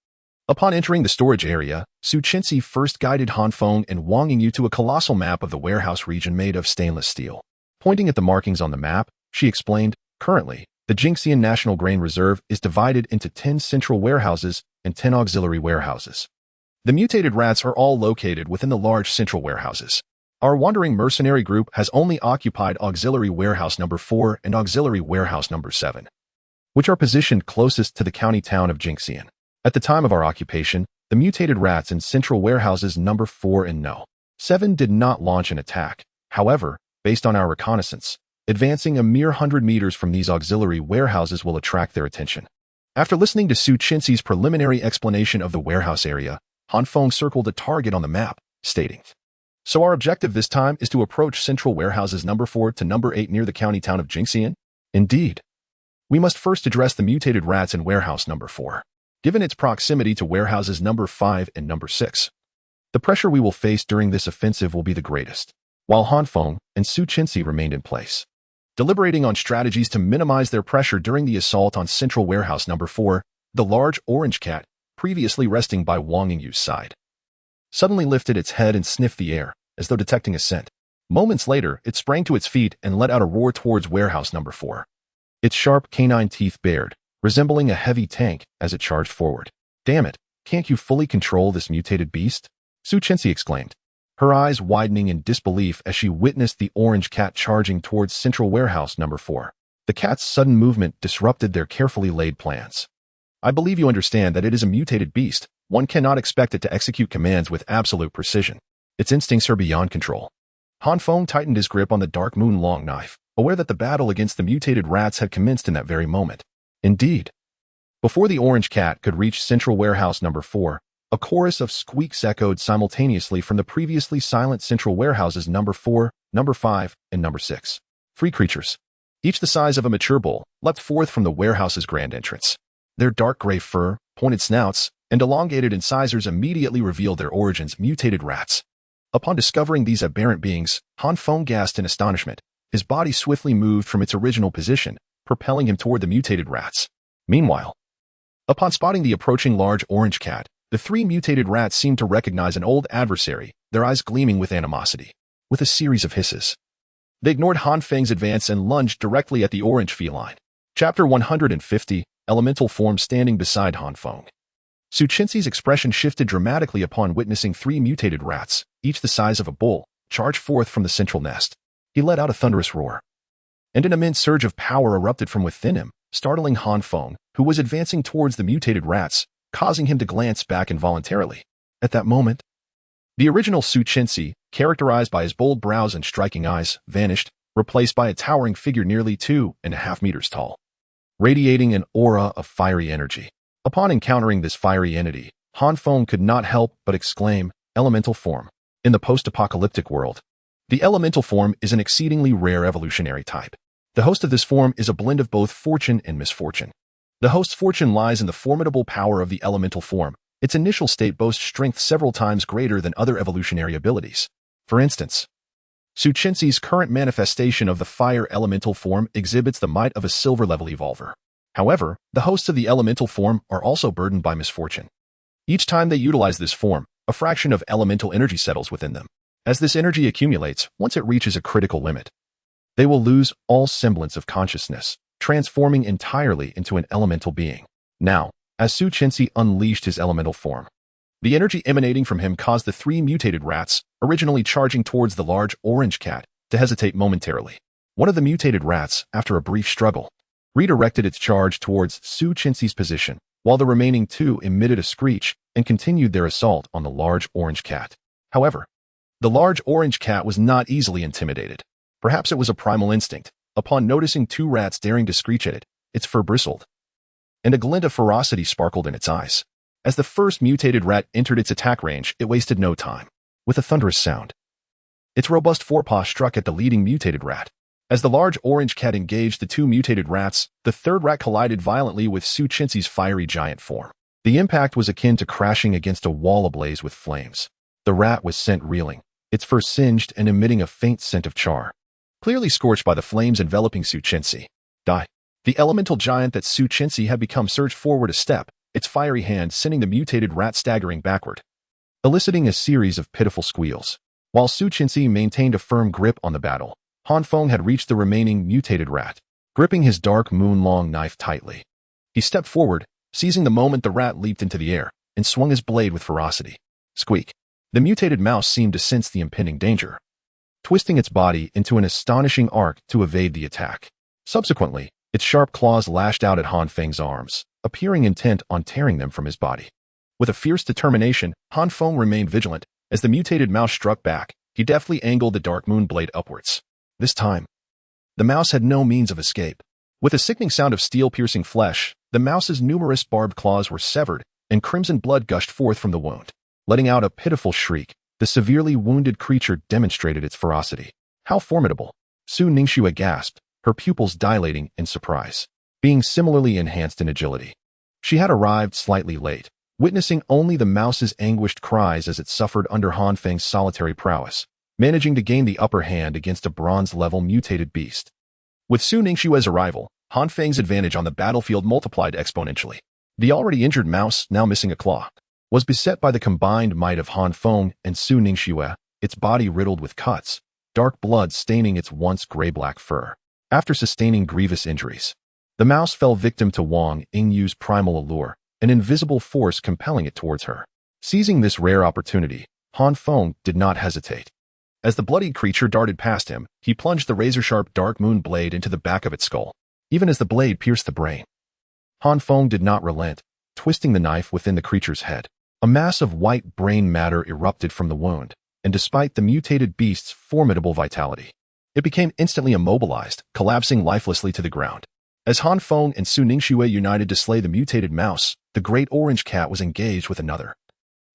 Upon entering the storage area, Jinxian first guided Han Feng and Wang Yingyu to a colossal map of the warehouse region made of stainless steel. Pointing at the markings on the map, she explained, currently, the Jinxian National Grain Reserve is divided into 10 central warehouses and 10 auxiliary warehouses. The mutated rats are all located within the large central warehouses. Our wandering mercenary group has only occupied auxiliary warehouse number 4 and auxiliary warehouse number 7, which are positioned closest to the county town of Jinxian. At the time of our occupation, the mutated rats in central warehouses number 4 and no. 7 did not launch an attack. However, based on our reconnaissance, advancing a mere 100 meters from these auxiliary warehouses will attract their attention. After listening to Jinxian's preliminary explanation of the warehouse area, Han Feng circled a target on the map, stating, "So our objective this time is to approach central warehouses number 4 to number 8 near the county town of Jinxian? Indeed. We must first address the mutated rats in warehouse number 4. Given its proximity to warehouses number 5 and number 6, the pressure we will face during this offensive will be the greatest." While Han Feng and Jinxian remained in place, deliberating on strategies to minimize their pressure during the assault on central warehouse number 4, the large orange cat, previously resting by Wang Yingyu's side, suddenly lifted its head and sniffed the air, as though detecting a scent. Moments later, it sprang to its feet and let out a roar towards warehouse number 4. Its sharp canine teeth bared, resembling a heavy tank as it charged forward. "Damn it, can't you fully control this mutated beast?" Jinxian exclaimed, her eyes widening in disbelief as she witnessed the orange cat charging towards central warehouse number 4. The cat's sudden movement disrupted their carefully laid plans. "I believe you understand that it is a mutated beast. One cannot expect it to execute commands with absolute precision. Its instincts are beyond control." Han Feng tightened his grip on the dark moon long knife, aware that the battle against the mutated rats had commenced in that very moment. Indeed, before the orange cat could reach central warehouse number 4, a chorus of squeaks echoed simultaneously from the previously silent central warehouses number 4, number 5, and number 6. Three creatures, each the size of a mature bull, leapt forth from the warehouse's grand entrance. Their dark gray fur, pointed snouts, and elongated incisors immediately revealed their origins: mutated rats. Upon discovering these aberrant beings, Han Feng gasped in astonishment. His body swiftly moved from its original position, propelling him toward the mutated rats. Meanwhile, upon spotting the approaching large orange cat, the three mutated rats seemed to recognize an old adversary, their eyes gleaming with animosity. With a series of hisses, they ignored Han Feng's advance and lunged directly at the orange feline. Chapter 150, Elemental Form standing beside Han Feng. Jinxian's expression shifted dramatically upon witnessing three mutated rats, each the size of a bull, charge forth from the central nest. He let out a thunderous roar, and an immense surge of power erupted from within him, startling Han Feng, who was advancing towards the mutated rats, causing him to glance back involuntarily. At that moment, the original Jinxian, characterized by his bold brows and striking eyes, vanished, replaced by a towering figure nearly 2.5 meters tall, radiating an aura of fiery energy. Upon encountering this fiery entity, Han Feng could not help but exclaim, "Elemental form." In the post-apocalyptic world, the elemental form is an exceedingly rare evolutionary type. The host of this form is a blend of both fortune and misfortune. The host's fortune lies in the formidable power of the elemental form. Its initial state boasts strength several times greater than other evolutionary abilities. For instance, Jinxian's current manifestation of the fire elemental form exhibits the might of a silver-level evolver. However, the hosts of the elemental form are also burdened by misfortune. Each time they utilize this form, a fraction of elemental energy settles within them. As this energy accumulates, once it reaches a critical limit, they will lose all semblance of consciousness, transforming entirely into an elemental being. Now, as Jinxian unleashed his elemental form, the energy emanating from him caused the three mutated rats, originally charging towards the large orange cat, to hesitate momentarily. One of the mutated rats, after a brief struggle, redirected its charge towards Jinxian's position, while the remaining two emitted a screech and continued their assault on the large orange cat. However, the large orange cat was not easily intimidated. Perhaps it was a primal instinct. Upon noticing two rats daring to screech at it, its fur bristled, and a glint of ferocity sparkled in its eyes. As the first mutated rat entered its attack range, it wasted no time. With a thunderous sound, its robust forepaw struck at the leading mutated rat. As the large orange cat engaged the two mutated rats, the third rat collided violently with Su Chinxi's fiery giant form. The impact was akin to crashing against a wall ablaze with flames. The rat was sent reeling, its fur singed and emitting a faint scent of char, clearly scorched by the flames enveloping Su Chinxi. Die. The elemental giant that Su Chinxi had become surged forward a step, its fiery hand sending the mutated rat staggering backward, eliciting a series of pitiful squeals. While Su Chinxi maintained a firm grip on the battle, Han Feng had reached the remaining mutated rat, gripping his dark moon-long knife tightly. He stepped forward, seizing the moment the rat leaped into the air, and swung his blade with ferocity. Squeak. The mutated mouse seemed to sense the impending danger, twisting its body into an astonishing arc to evade the attack. Subsequently, its sharp claws lashed out at Han Feng's arms, appearing intent on tearing them from his body. With a fierce determination, Han Feng remained vigilant. As the mutated mouse struck back, he deftly angled the dark moon blade upwards. This time, the mouse had no means of escape. With a sickening sound of steel-piercing flesh, the mouse's numerous barbed claws were severed, and crimson blood gushed forth from the wound. Letting out a pitiful shriek, the severely wounded creature demonstrated its ferocity. How formidable! Su Ningxue gasped, her pupils dilating in surprise, being similarly enhanced in agility. She had arrived slightly late, witnessing only the mouse's anguished cries as it suffered under Han Feng's solitary prowess, managing to gain the upper hand against a bronze-level mutated beast. With Su Ningxue's arrival, Han Feng's advantage on the battlefield multiplied exponentially. The already injured mouse, now missing a claw, was beset by the combined might of Han Feng and Su Ningxue, its body riddled with cuts, dark blood staining its once gray-black fur. After sustaining grievous injuries, the mouse fell victim to Wang Yingyu's primal allure, an invisible force compelling it towards her. Seizing this rare opportunity, Han Feng did not hesitate. As the bloodied creature darted past him, he plunged the razor-sharp dark moon blade into the back of its skull, even as the blade pierced the brain. Han Feng did not relent, twisting the knife within the creature's head. A mass of white brain matter erupted from the wound, and despite the mutated beast's formidable vitality, it became instantly immobilized, collapsing lifelessly to the ground. As Han Feng and Su Ningxue united to slay the mutated mouse, the great orange cat was engaged with another.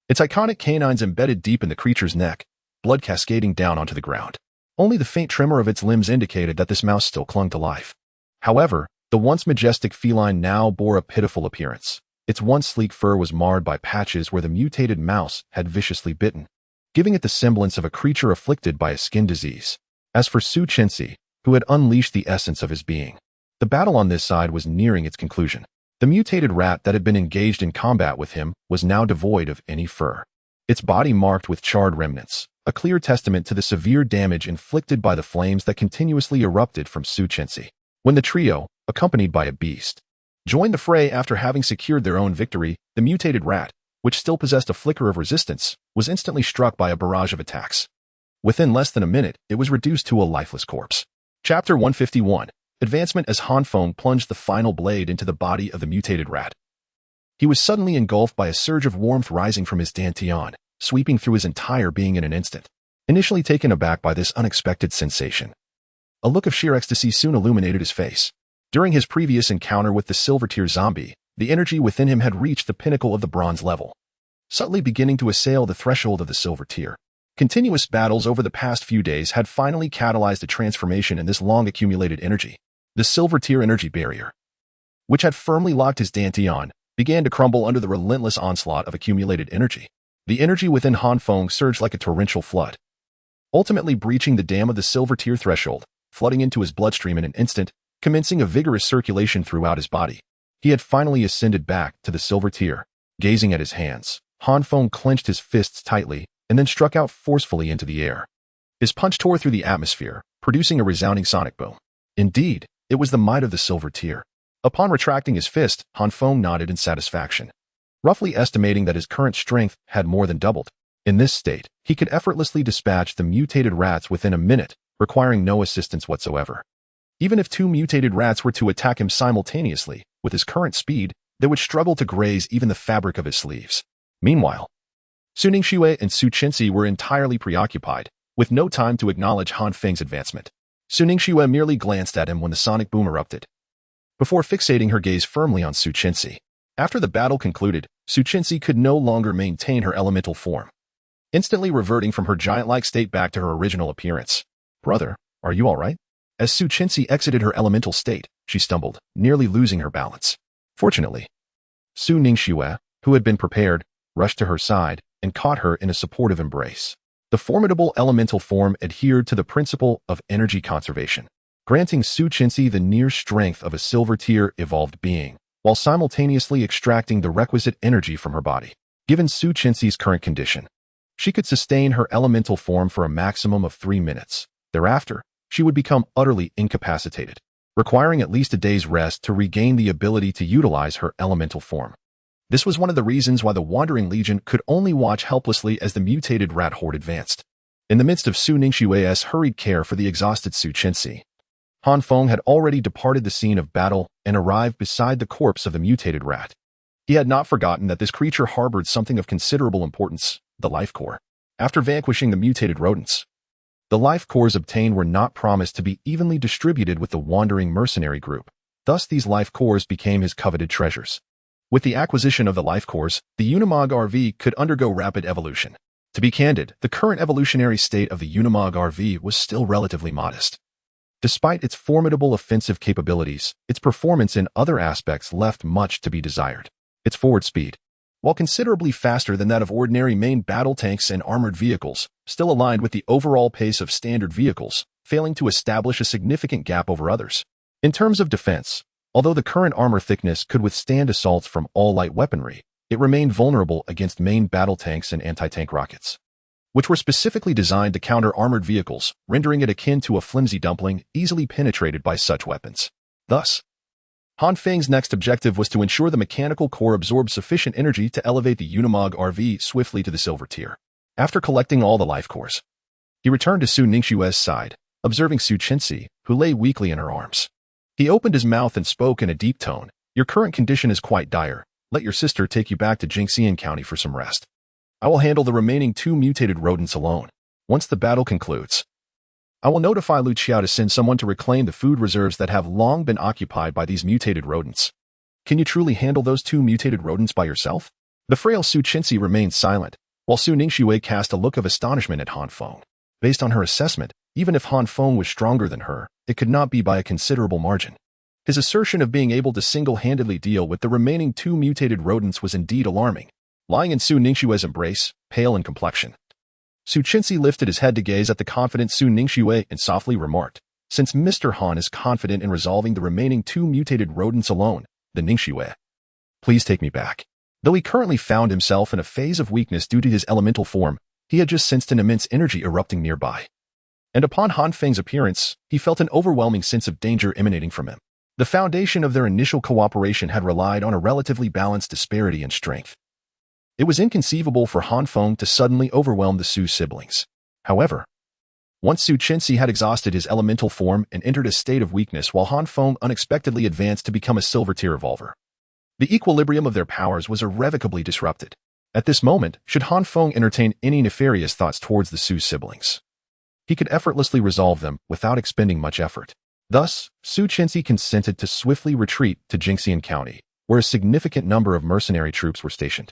Its iconic canines embedded deep in the creature's neck, blood cascading down onto the ground. Only the faint tremor of its limbs indicated that this mouse still clung to life. However, the once majestic feline now bore a pitiful appearance. Its once sleek fur was marred by patches where the mutated mouse had viciously bitten, giving it the semblance of a creature afflicted by a skin disease. As for Su Chinxi, who had unleashed the essence of his being, the battle on this side was nearing its conclusion. The mutated rat that had been engaged in combat with him was now devoid of any fur, its body marked with charred remnants, a clear testament to the severe damage inflicted by the flames that continuously erupted from Su Chinxi. When the trio, accompanied by a beast, joined the fray after having secured their own victory, the mutated rat, which still possessed a flicker of resistance, was instantly struck by a barrage of attacks. Within less than a minute, it was reduced to a lifeless corpse. Chapter 151. Advancement. As Han Feng plunged the final blade into the body of the mutated rat, he was suddenly engulfed by a surge of warmth rising from his dantian, sweeping through his entire being in an instant. Initially taken aback by this unexpected sensation, a look of sheer ecstasy soon illuminated his face. During his previous encounter with the silver tier zombie, the energy within him had reached the pinnacle of the bronze level, subtly beginning to assail the threshold of the silver tier. Continuous battles over the past few days had finally catalyzed a transformation in this long-accumulated energy. The silver tier energy barrier, which had firmly locked his dantian, began to crumble under the relentless onslaught of accumulated energy. The energy within Han Feng surged like a torrential flood, ultimately breaching the dam of the silver tier threshold, flooding into his bloodstream in an instant, commencing a vigorous circulation throughout his body. He had finally ascended back to the silver tier. Gazing at his hands, Han Feng clenched his fists tightly and then struck out forcefully into the air. His punch tore through the atmosphere, producing a resounding sonic boom. Indeed, it was the might of the silver tier. Upon retracting his fist, Han Feng nodded in satisfaction, roughly estimating that his current strength had more than doubled. In this state, he could effortlessly dispatch the mutated rats within a minute, requiring no assistance whatsoever. Even if two mutated rats were to attack him simultaneously, with his current speed, they would struggle to graze even the fabric of his sleeves. Meanwhile, Su Ningxue and Su Chinxi were entirely preoccupied, with no time to acknowledge Han Feng's advancement. Su Ningxue merely glanced at him when the sonic boom erupted. before fixating her gaze firmly on Su Qinzi. After the battle concluded, Su Qinzi could no longer maintain her elemental form, instantly reverting from her giant-like state back to her original appearance. "Brother, are you all right?" As Su Qinzi exited her elemental state, she stumbled, nearly losing her balance. Fortunately, Su Ningxue, who had been prepared, rushed to her side and caught her in a supportive embrace. The formidable elemental form adhered to the principle of energy conservation, granting Su Qinzi the near strength of a silver-tier evolved being, while simultaneously extracting the requisite energy from her body. Given Su Qinzi's current condition, she could sustain her elemental form for a maximum of 3 minutes. Thereafter, she would become utterly incapacitated, requiring at least a day's rest to regain the ability to utilize her elemental form. This was one of the reasons why the Wandering Legion could only watch helplessly as the mutated rat horde advanced. In the midst of Su Ningxue's hurried care for the exhausted Su Qinzi, Han Feng had already departed the scene of battle and arrived beside the corpse of the mutated rat. He had not forgotten that this creature harbored something of considerable importance, the life core. After vanquishing the mutated rodents, the life cores obtained were not promised to be evenly distributed with the wandering mercenary group. Thus, these life cores became his coveted treasures. With the acquisition of the life cores, the Unimog RV could undergo rapid evolution. To be candid, the current evolutionary state of the Unimog RV was still relatively modest. Despite its formidable offensive capabilities, its performance in other aspects left much to be desired. Its forward speed, while considerably faster than that of ordinary main battle tanks and armored vehicles, still aligned with the overall pace of standard vehicles, failing to establish a significant gap over others. In terms of defense, although the current armor thickness could withstand assaults from all light weaponry, it remained vulnerable against main battle tanks and anti-tank rockets, which were specifically designed to counter armored vehicles, rendering it akin to a flimsy dumpling easily penetrated by such weapons. Thus, Han Feng's next objective was to ensure the mechanical core absorbed sufficient energy to elevate the Unimog RV swiftly to the silver tier. After collecting all the life cores, he returned to Su Ningxue's side, observing Su Qinzi, who lay weakly in her arms. He opened his mouth and spoke in a deep tone. "Your current condition is quite dire. Let your sister take you back to Jinxian County for some rest. I will handle the remaining 2 mutated rodents alone. Once the battle concludes, I will notify Lu Qiao to send someone to reclaim the food reserves that have long been occupied by these mutated rodents. Can you truly handle those 2 mutated rodents by yourself?" The frail Su Qinzi remained silent, while Su Ningxue cast a look of astonishment at Han Feng. Based on her assessment, even if Han Feng was stronger than her, it could not be by a considerable margin. His assertion of being able to single-handedly deal with the remaining 2 mutated rodents was indeed alarming. Lying in Su Ningxue's embrace, pale in complexion, Su Qinzi lifted his head to gaze at the confident Su Ningxue and softly remarked, "Since Mr. Han is confident in resolving the remaining 2 mutated rodents alone, the Ningxue, please take me back." Though he currently found himself in a phase of weakness due to his elemental form, he had just sensed an immense energy erupting nearby. And upon Han Feng's appearance, he felt an overwhelming sense of danger emanating from him. The foundation of their initial cooperation had relied on a relatively balanced disparity in strength. It was inconceivable for Han Feng to suddenly overwhelm the Su siblings. However, once Su Qinzi had exhausted his elemental form and entered a state of weakness while Han Feng unexpectedly advanced to become a silver-tier evolver, the equilibrium of their powers was irrevocably disrupted. At this moment, should Han Feng entertain any nefarious thoughts towards the Su siblings, he could effortlessly resolve them without expending much effort. Thus, Su Qinzi consented to swiftly retreat to Jinxian County, where a significant number of mercenary troops were stationed.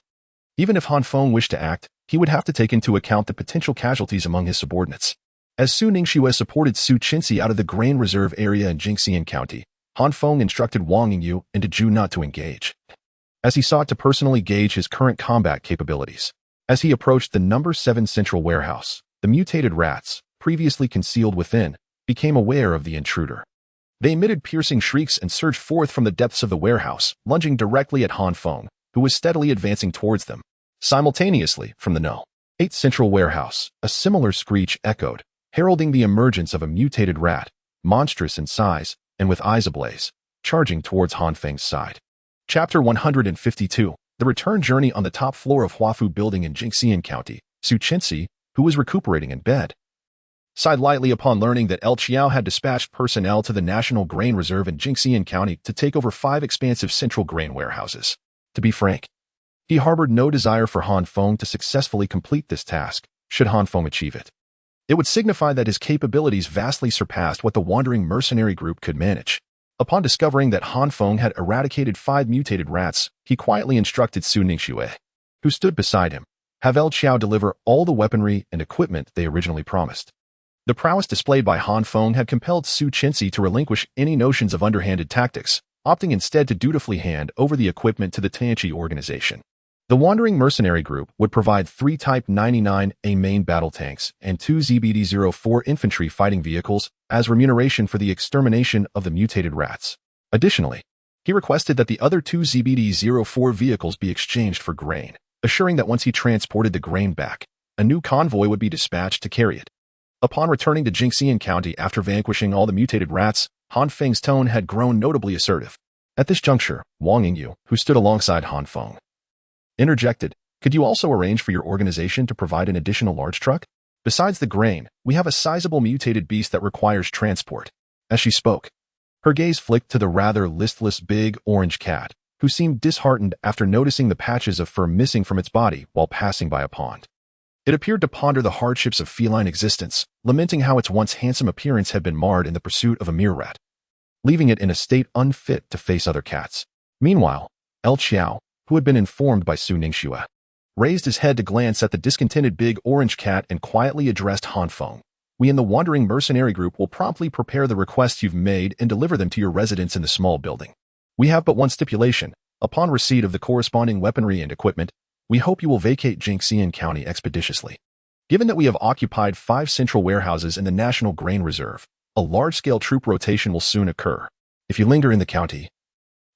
Even if Han Feng wished to act, he would have to take into account the potential casualties among his subordinates. As Su Ningxue supported Su Qinzi out of the grain reserve area in Jinxian County, Han Feng instructed Wang Yingyu and Zhu not to engage, as he sought to personally gauge his current combat capabilities. As he approached the number 7 central warehouse, the mutated rats, previously concealed within, became aware of the intruder. They emitted piercing shrieks and surged forth from the depths of the warehouse, lunging directly at Han Feng, who was steadily advancing towards them. Simultaneously, from the No. 8 central warehouse, a similar screech echoed, heralding the emergence of a mutated rat, monstrous in size and with eyes ablaze, charging towards Han Feng's side. Chapter 152. The return journey. On the top floor of Huafu Building in Jinxian County, Su Qinzi, who was recuperating in bed, sighed lightly upon learning that El Chiao had dispatched personnel to the National Grain Reserve in Jinxian County to take over 5 expansive central grain warehouses. To be frank, he harbored no desire for Han Feng to successfully complete this task, should Han Feng achieve it. It would signify that his capabilities vastly surpassed what the wandering mercenary group could manage. Upon discovering that Han Feng had eradicated 5 mutated rats, he quietly instructed Su Ningxue, who stood beside him, have El Qiao deliver all the weaponry and equipment they originally promised. The prowess displayed by Han Feng had compelled Su Qinxi to relinquish any notions of underhanded tactics, opting instead to dutifully hand over the equipment to the Tianqi organization. The Wandering Mercenary Group would provide 3 Type 99A main battle tanks and 2 ZBD-04 infantry fighting vehicles as remuneration for the extermination of the mutated rats. Additionally, he requested that the other 2 ZBD-04 vehicles be exchanged for grain, assuring that once he transported the grain back, a new convoy would be dispatched to carry it. Upon returning to Jinxian County after vanquishing all the mutated rats, Han Feng's tone had grown notably assertive. At this juncture, Wang Yingyu, who stood alongside Han Feng, interjected, "Could you also arrange for your organization to provide an additional large truck? Besides the grain, we have a sizable mutated beast that requires transport." As she spoke, her gaze flicked to the rather listless big orange cat, who seemed disheartened after noticing the patches of fur missing from its body while passing by a pond. It appeared to ponder the hardships of feline existence, lamenting how its once handsome appearance had been marred in the pursuit of a mere rat, leaving it in a state unfit to face other cats. Meanwhile, El Qiao, who had been informed by Su Ningxue, raised his head to glance at the discontented big orange cat and quietly addressed Han Feng. "We in the Wandering Mercenary Group will promptly prepare the requests you've made and deliver them to your residence in the small building. We have but one stipulation. Upon receipt of the corresponding weaponry and equipment, we hope you will vacate Jinxian County expeditiously. Given that we have occupied 5 central warehouses in the National Grain Reserve, a large-scale troop rotation will soon occur. If you linger in the county,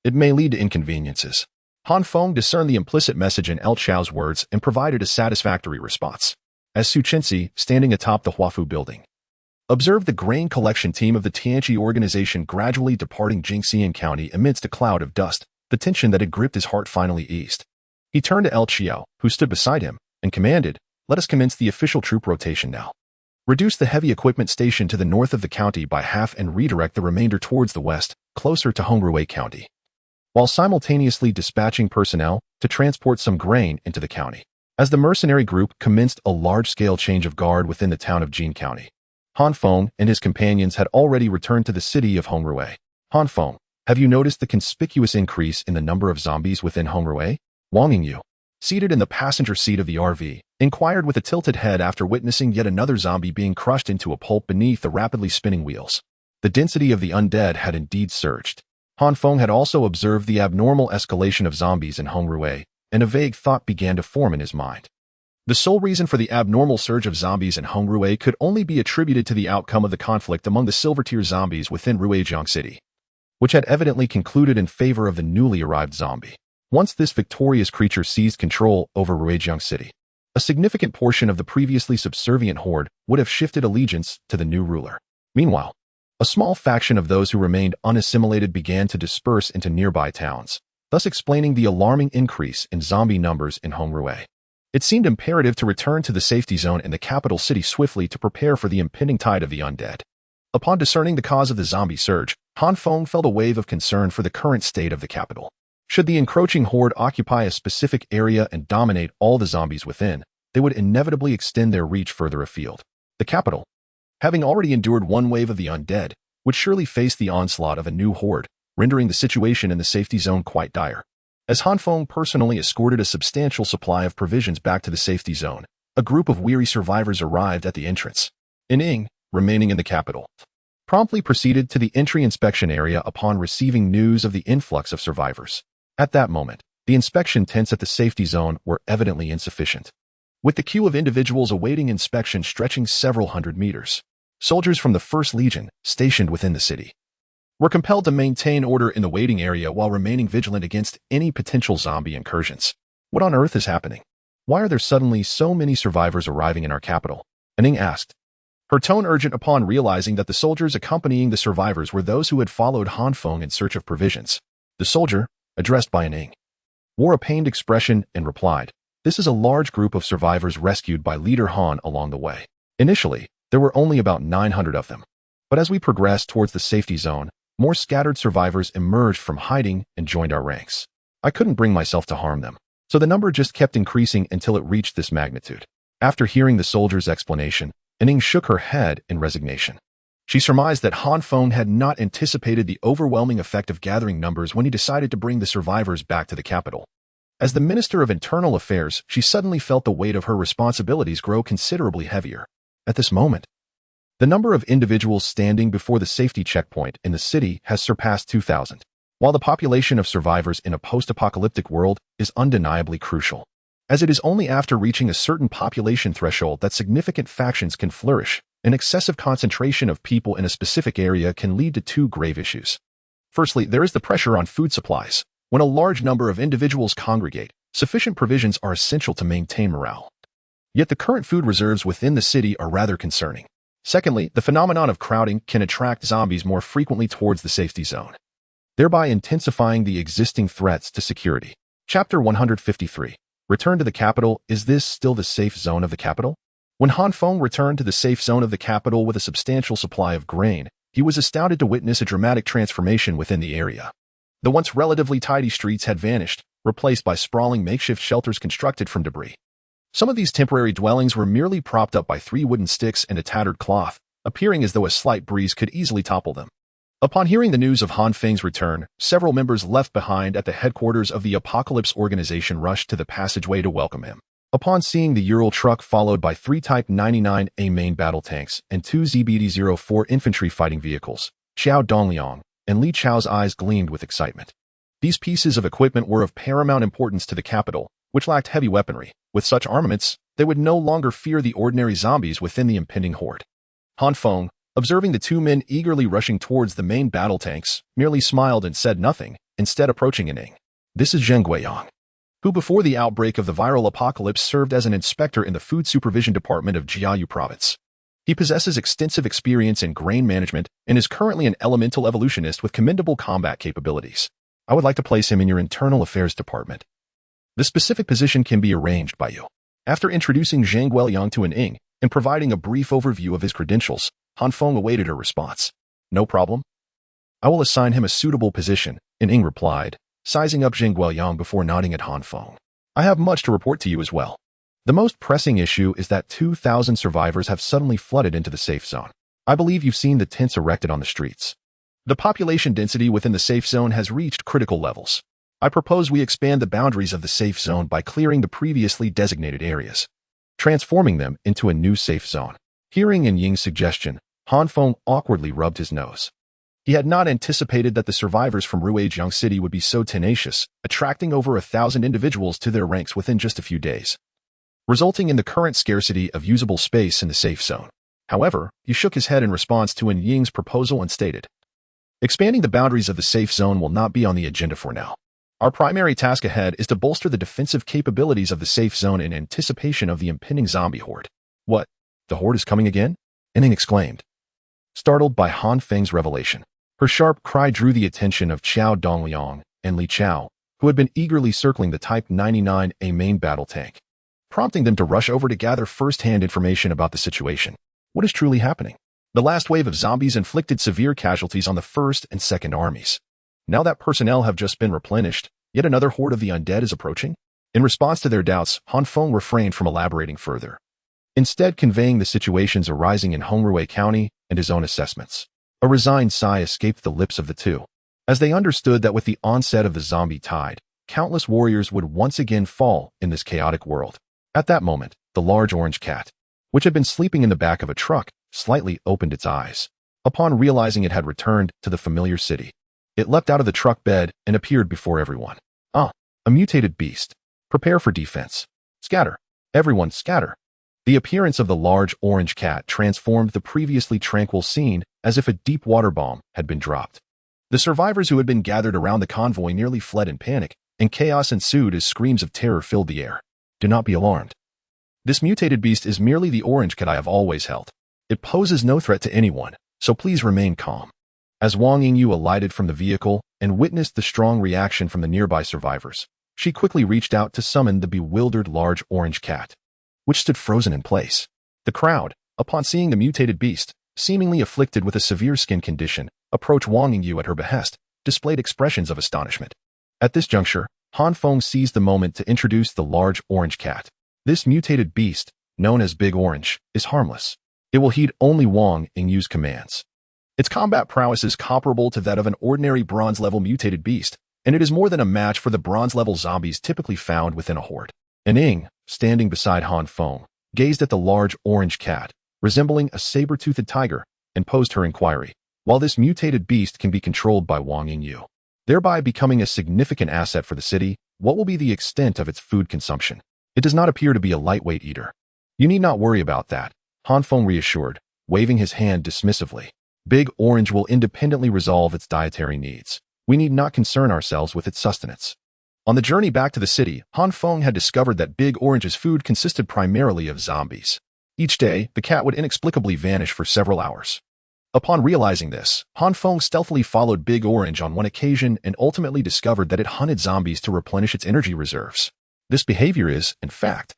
it may lead to inconveniences." Han Feng discerned the implicit message in El Qiao's words and provided a satisfactory response. As Su Qinxi, standing atop the Huafu building, observed the grain collection team of the Tianqi organization gradually departing Jinxian County amidst a cloud of dust, the tension that had gripped his heart finally eased. He turned to El Qiao, who stood beside him, and commanded, "Let us commence the official troop rotation now. Reduce the heavy equipment station to the north of the county by half and redirect the remainder towards the west, closer to Hongruwei County, while simultaneously dispatching personnel to transport some grain into the county." As the mercenary group commenced a large-scale change of guard within the town of Jin County, Han Feng and his companions had already returned to the city of Hongruwei. "Han Feng, have you noticed the conspicuous increase in the number of zombies within Hongruwei?" Wang Yingyu, seated in the passenger seat of the RV, inquired with a tilted head after witnessing yet another zombie being crushed into a pulp beneath the rapidly spinning wheels. The density of the undead had indeed surged. Han Feng had also observed the abnormal escalation of zombies in Hongruwei, and a vague thought began to form in his mind. The sole reason for the abnormal surge of zombies in Hongruwei could only be attributed to the outcome of the conflict among the Silver-tier zombies within Ruijiang City, which had evidently concluded in favor of the newly arrived zombie. Once this victorious creature seized control over Ruijiang City, a significant portion of the previously subservient horde would have shifted allegiance to the new ruler. Meanwhile, a small faction of those who remained unassimilated began to disperse into nearby towns, thus explaining the alarming increase in zombie numbers in Hongruwei. It seemed imperative to return to the safety zone in the capital city swiftly to prepare for the impending tide of the undead. Upon discerning the cause of the zombie surge, Han Feng felt a wave of concern for the current state of the capital. Should the encroaching horde occupy a specific area and dominate all the zombies within, they would inevitably extend their reach further afield. The capital, having already endured one wave of the undead, would surely face the onslaught of a new horde, rendering the situation in the safety zone quite dire. As Han Feng personally escorted a substantial supply of provisions back to the safety zone, a group of weary survivors arrived at the entrance. Ning, remaining in the capital, promptly proceeded to the entry inspection area upon receiving news of the influx of survivors. At that moment, the inspection tents at the safety zone were evidently insufficient, with the queue of individuals awaiting inspection stretching several hundred meters. Soldiers from the 1st Legion, stationed within the city, were compelled to maintain order in the waiting area while remaining vigilant against any potential zombie incursions. "What on earth is happening? Why are there suddenly so many survivors arriving in our capital?" Ning asked, her tone urgent upon realizing that the soldiers accompanying the survivors were those who had followed Han Feng in search of provisions. The soldier, addressed by Ning, wore a pained expression and replied, "This is a large group of survivors rescued by leader Han along the way. Initially, there were only about 900 of them, but as we progressed towards the safety zone, more scattered survivors emerged from hiding and joined our ranks. I couldn't bring myself to harm them, so the number just kept increasing until it reached this magnitude." After hearing the soldier's explanation, Ning shook her head in resignation. She surmised that Han Feng had not anticipated the overwhelming effect of gathering numbers when he decided to bring the survivors back to the capital. As the Minister of Internal Affairs, she suddenly felt the weight of her responsibilities grow considerably heavier. At this moment, the number of individuals standing before the safety checkpoint in the city has surpassed 2,000. While the population of survivors in a post-apocalyptic world is undeniably crucial, as it is only after reaching a certain population threshold that significant factions can flourish, an excessive concentration of people in a specific area can lead to two grave issues. Firstly, there is the pressure on food supplies. When a large number of individuals congregate, sufficient provisions are essential to maintain morale. Yet the current food reserves within the city are rather concerning. Secondly, the phenomenon of crowding can attract zombies more frequently towards the safety zone, thereby intensifying the existing threats to security. Chapter 153. Return to the capital. Is this still the safe zone of the capital? When Han Feng returned to the safe zone of the capital with a substantial supply of grain, he was astounded to witness a dramatic transformation within the area. The once relatively tidy streets had vanished, replaced by sprawling makeshift shelters constructed from debris. Some of these temporary dwellings were merely propped up by 3 wooden sticks and a tattered cloth, appearing as though a slight breeze could easily topple them. Upon hearing the news of Han Feng's return, several members left behind at the headquarters of the Apocalypse organization rushed to the passageway to welcome him. Upon seeing the Ural truck followed by 3 Type 99A main battle tanks and 2 ZBD-04 infantry fighting vehicles, Xiao Dongliang and Li Chao's eyes gleamed with excitement. These pieces of equipment were of paramount importance to the capital, which lacked heavy weaponry. With such armaments, they would no longer fear the ordinary zombies within the impending horde. Han Feng, observing the 2 men eagerly rushing towards the main battle tanks, merely smiled and said nothing, instead approaching Ning. This is Zheng Guiyang, who before the outbreak of the viral apocalypse served as an inspector in the Food Supervision Department of Jiayu Province. He possesses extensive experience in grain management and is currently an elemental evolutionist with commendable combat capabilities. I would like to place him in your Internal Affairs Department. The specific position can be arranged by you. After introducing Zheng Guiyang to Ning and providing a brief overview of his credentials, Han Feng awaited her response. No problem. I will assign him a suitable position, Ning replied, sizing up Zheng Guiyang before nodding at Han Feng. I have much to report to you as well. The most pressing issue is that 2,000 survivors have suddenly flooded into the safe zone. I believe you've seen the tents erected on the streets. The population density within the safe zone has reached critical levels. I propose we expand the boundaries of the safe zone by clearing the previously designated areas, transforming them into a new safe zone. Hearing Ying's suggestion, Han Feng awkwardly rubbed his nose. He had not anticipated that the survivors from Ruijiang City would be so tenacious, attracting over 1,000 individuals to their ranks within just a few days, resulting in the current scarcity of usable space in the safe zone. However, he shook his head in response to Ying's proposal and stated, expanding the boundaries of the safe zone will not be on the agenda for now. Our primary task ahead is to bolster the defensive capabilities of the safe zone in anticipation of the impending zombie horde. What? The horde is coming again? Ning exclaimed, startled by Han Feng's revelation. Her sharp cry drew the attention of Xiao Dongliang and Li Chao, who had been eagerly circling the Type 99A main battle tank, prompting them to rush over to gather first-hand information about the situation. What is truly happening? The last wave of zombies inflicted severe casualties on the First and Second Armies. Now that personnel have just been replenished, yet another horde of the undead is approaching? In response to their doubts, Han Feng refrained from elaborating further, instead conveying the situations arising in Hongruei County and his own assessments. A resigned sigh escaped the lips of the two, as they understood that with the onset of the zombie tide, countless warriors would once again fall in this chaotic world. At that moment, the large orange cat, which had been sleeping in the back of a truck, slightly opened its eyes. Upon realizing it had returned to the familiar city, it leapt out of the truck bed and appeared before everyone. Ah, a mutated beast. Prepare for defense. Scatter. Everyone scatter. The appearance of the large orange cat transformed the previously tranquil scene as if a deep water bomb had been dropped. The survivors who had been gathered around the convoy nearly fled in panic, and chaos ensued as screams of terror filled the air. Do not be alarmed. This mutated beast is merely the orange cat I have always held. It poses no threat to anyone, so please remain calm. As Wang Yingyu alighted from the vehicle and witnessed the strong reaction from the nearby survivors, she quickly reached out to summon the bewildered large orange cat, which stood frozen in place. The crowd, upon seeing the mutated beast, seemingly afflicted with a severe skin condition, approached Wang Yingyu at her behest, displayed expressions of astonishment. At this juncture, Han Feng seized the moment to introduce the large orange cat. This mutated beast, known as Big Orange, is harmless. It will heed only Wang Yingyu's commands. Its combat prowess is comparable to that of an ordinary bronze-level mutated beast, and it is more than a match for the bronze-level zombies typically found within a horde. Ning, standing beside Han Feng, gazed at the large orange cat, resembling a saber-toothed tiger, and posed her inquiry. While this mutated beast can be controlled by Wang Yingyu, thereby becoming a significant asset for the city, what will be the extent of its food consumption? It does not appear to be a lightweight eater. You need not worry about that, Han Feng reassured, waving his hand dismissively. Big Orange will independently resolve its dietary needs. We need not concern ourselves with its sustenance. On the journey back to the city, Han Feng had discovered that Big Orange's food consisted primarily of zombies. Each day, the cat would inexplicably vanish for several hours. Upon realizing this, Han Feng stealthily followed Big Orange on one occasion and ultimately discovered that it hunted zombies to replenish its energy reserves. This behavior is, in fact,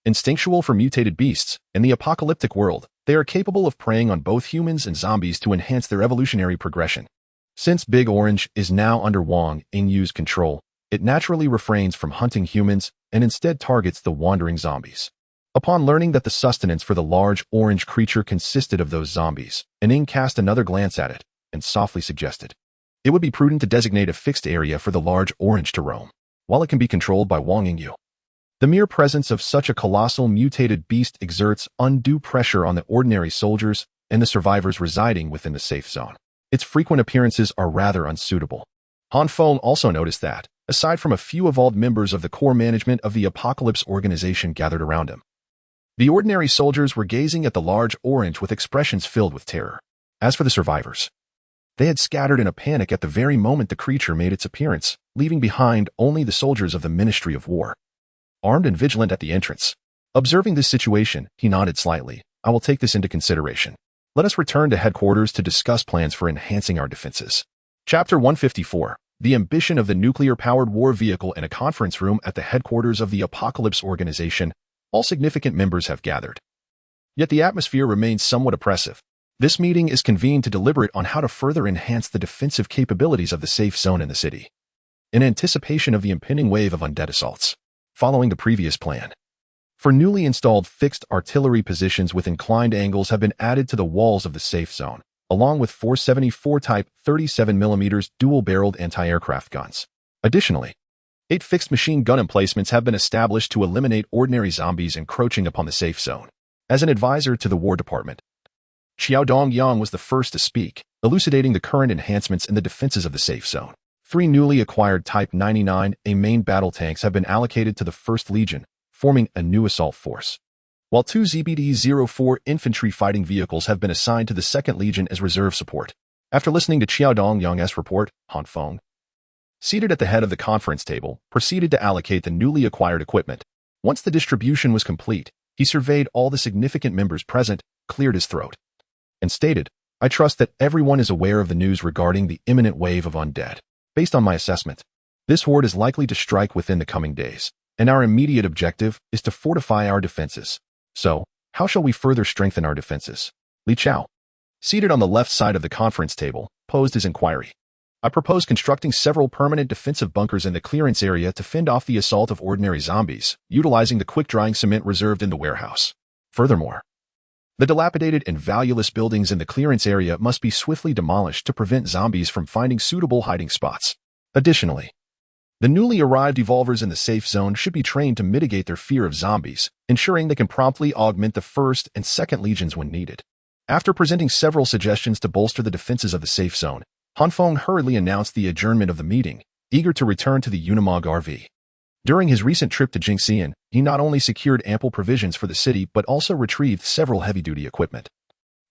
instinctual for mutated beasts. In the apocalyptic world, they are capable of preying on both humans and zombies to enhance their evolutionary progression. Since Big Orange is now under Wang Yingyu's control, it naturally refrains from hunting humans and instead targets the wandering zombies. Upon learning that the sustenance for the large orange creature consisted of those zombies, Ning cast another glance at it and softly suggested, it would be prudent to designate a fixed area for the large orange to roam, while it can be controlled by Wang Yingyu. The mere presence of such a colossal mutated beast exerts undue pressure on the ordinary soldiers and the survivors residing within the safe zone. Its frequent appearances are rather unsuitable. Han Feng also noticed that, aside from a few evolved members of the core management of the Apocalypse organization gathered around him, the ordinary soldiers were gazing at the large orange with expressions filled with terror. As for the survivors, they had scattered in a panic at the very moment the creature made its appearance, leaving behind only the soldiers of the Ministry of War, armed and vigilant at the entrance. Observing this situation, he nodded slightly. I will take this into consideration. Let us return to headquarters to discuss plans for enhancing our defenses. Chapter 154. The ambition of the nuclear-powered war vehicle in a conference room at the headquarters of the Apocalypse organization. All significant members have gathered. Yet the atmosphere remains somewhat oppressive. This meeting is convened to deliberate on how to further enhance the defensive capabilities of the safe zone in the city, in anticipation of the impending wave of undead assaults. Following the previous plan, for newly installed fixed artillery positions with inclined angles have been added to the walls of the safe zone, along with 474 Type 37mm dual-barreled anti-aircraft guns. Additionally, 8 fixed machine gun emplacements have been established to eliminate ordinary zombies encroaching upon the safe zone. As an advisor to the War Department, Xiao Dongyang was the first to speak, elucidating the current enhancements in the defenses of the safe zone. 3 newly acquired Type 99A main battle tanks have been allocated to the 1st Legion, forming a new assault force, while 2 ZBD-04 infantry fighting vehicles have been assigned to the 2nd Legion as reserve support. After listening to Xiao Dongyang's report, Han Feng, seated at the head of the conference table, proceeded to allocate the newly acquired equipment. Once the distribution was complete, he surveyed all the significant members present, cleared his throat, and stated, I trust that everyone is aware of the news regarding the imminent wave of undead. Based on my assessment, this horde is likely to strike within the coming days, and our immediate objective is to fortify our defenses. So, how shall we further strengthen our defenses? Li Chao, seated on the left side of the conference table, posed his inquiry. I propose constructing several permanent defensive bunkers in the clearance area to fend off the assault of ordinary zombies, utilizing the quick-drying cement reserved in the warehouse. Furthermore, the dilapidated and valueless buildings in the clearance area must be swiftly demolished to prevent zombies from finding suitable hiding spots. Additionally, the newly arrived evolvers in the safe zone should be trained to mitigate their fear of zombies, ensuring they can promptly augment the 1st and 2nd Legions when needed. After presenting several suggestions to bolster the defenses of the safe zone, Han Feng hurriedly announced the adjournment of the meeting, eager to return to the Unimog RV. During his recent trip to Jinxian, he not only secured ample provisions for the city but also retrieved several heavy-duty equipment.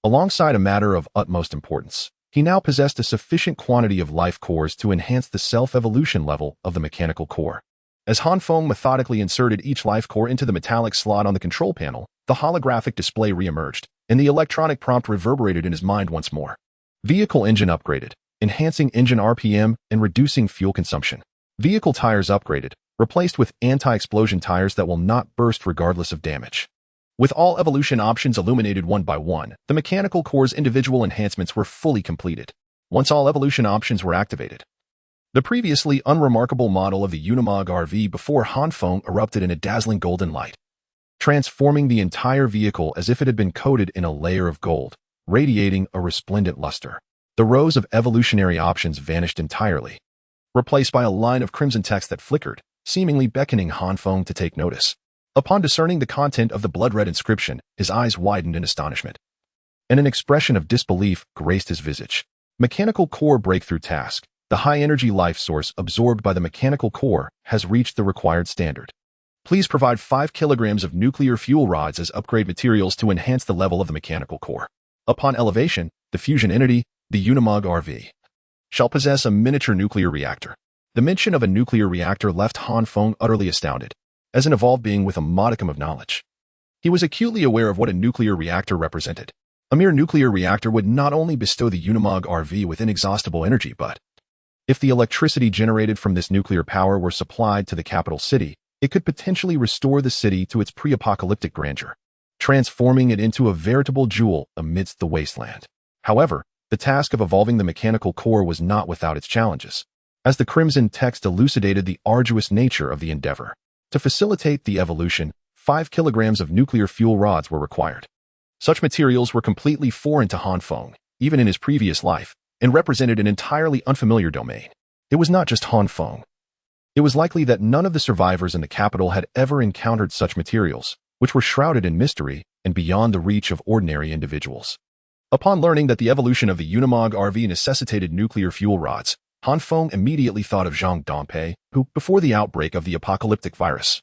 Alongside a matter of utmost importance, he now possessed a sufficient quantity of life cores to enhance the self-evolution level of the mechanical core. As Han Feng methodically inserted each life core into the metallic slot on the control panel, the holographic display re-emerged, and the electronic prompt reverberated in his mind once more. Vehicle engine upgraded, enhancing engine RPM and reducing fuel consumption. Vehicle tires upgraded, replaced with anti-explosion tires that will not burst regardless of damage. With all evolution options illuminated one by one, the mechanical core's individual enhancements were fully completed. Once all evolution options were activated, the previously unremarkable model of the Unimog RV before Han Feng erupted in a dazzling golden light, transforming the entire vehicle as if it had been coated in a layer of gold. radiating a resplendent luster. The rows of evolutionary options vanished entirely, replaced by a line of crimson text that flickered, seemingly beckoning Han Feng to take notice. Upon discerning the content of the blood-red inscription, his eyes widened in astonishment, and an expression of disbelief graced his visage. Mechanical core breakthrough task. The high-energy life source absorbed by the mechanical core has reached the required standard. Please provide 5 kilograms of nuclear fuel rods as upgrade materials to enhance the level of the mechanical core. Upon elevation, the fusion entity, the Unimog RV, shall possess a miniature nuclear reactor. The mention of a nuclear reactor left Han Feng utterly astounded. As an evolved being with a modicum of knowledge, he was acutely aware of what a nuclear reactor represented. A mere nuclear reactor would not only bestow the Unimog RV with inexhaustible energy, but if the electricity generated from this nuclear power were supplied to the capital city, it could potentially restore the city to its pre-apocalyptic grandeur, transforming it into a veritable jewel amidst the wasteland. However, the task of evolving the mechanical core was not without its challenges, as the crimson text elucidated the arduous nature of the endeavor. To facilitate the evolution, 5 kilograms of nuclear fuel rods were required. Such materials were completely foreign to Han Feng, even in his previous life, and represented an entirely unfamiliar domain. It was not just Han Feng. It was likely that none of the survivors in the capital had ever encountered such materials, which were shrouded in mystery and beyond the reach of ordinary individuals. Upon learning that the evolution of the Unimog RV necessitated nuclear fuel rods, Han Feng immediately thought of Zhang Dongpei, who, before the outbreak of the apocalyptic virus,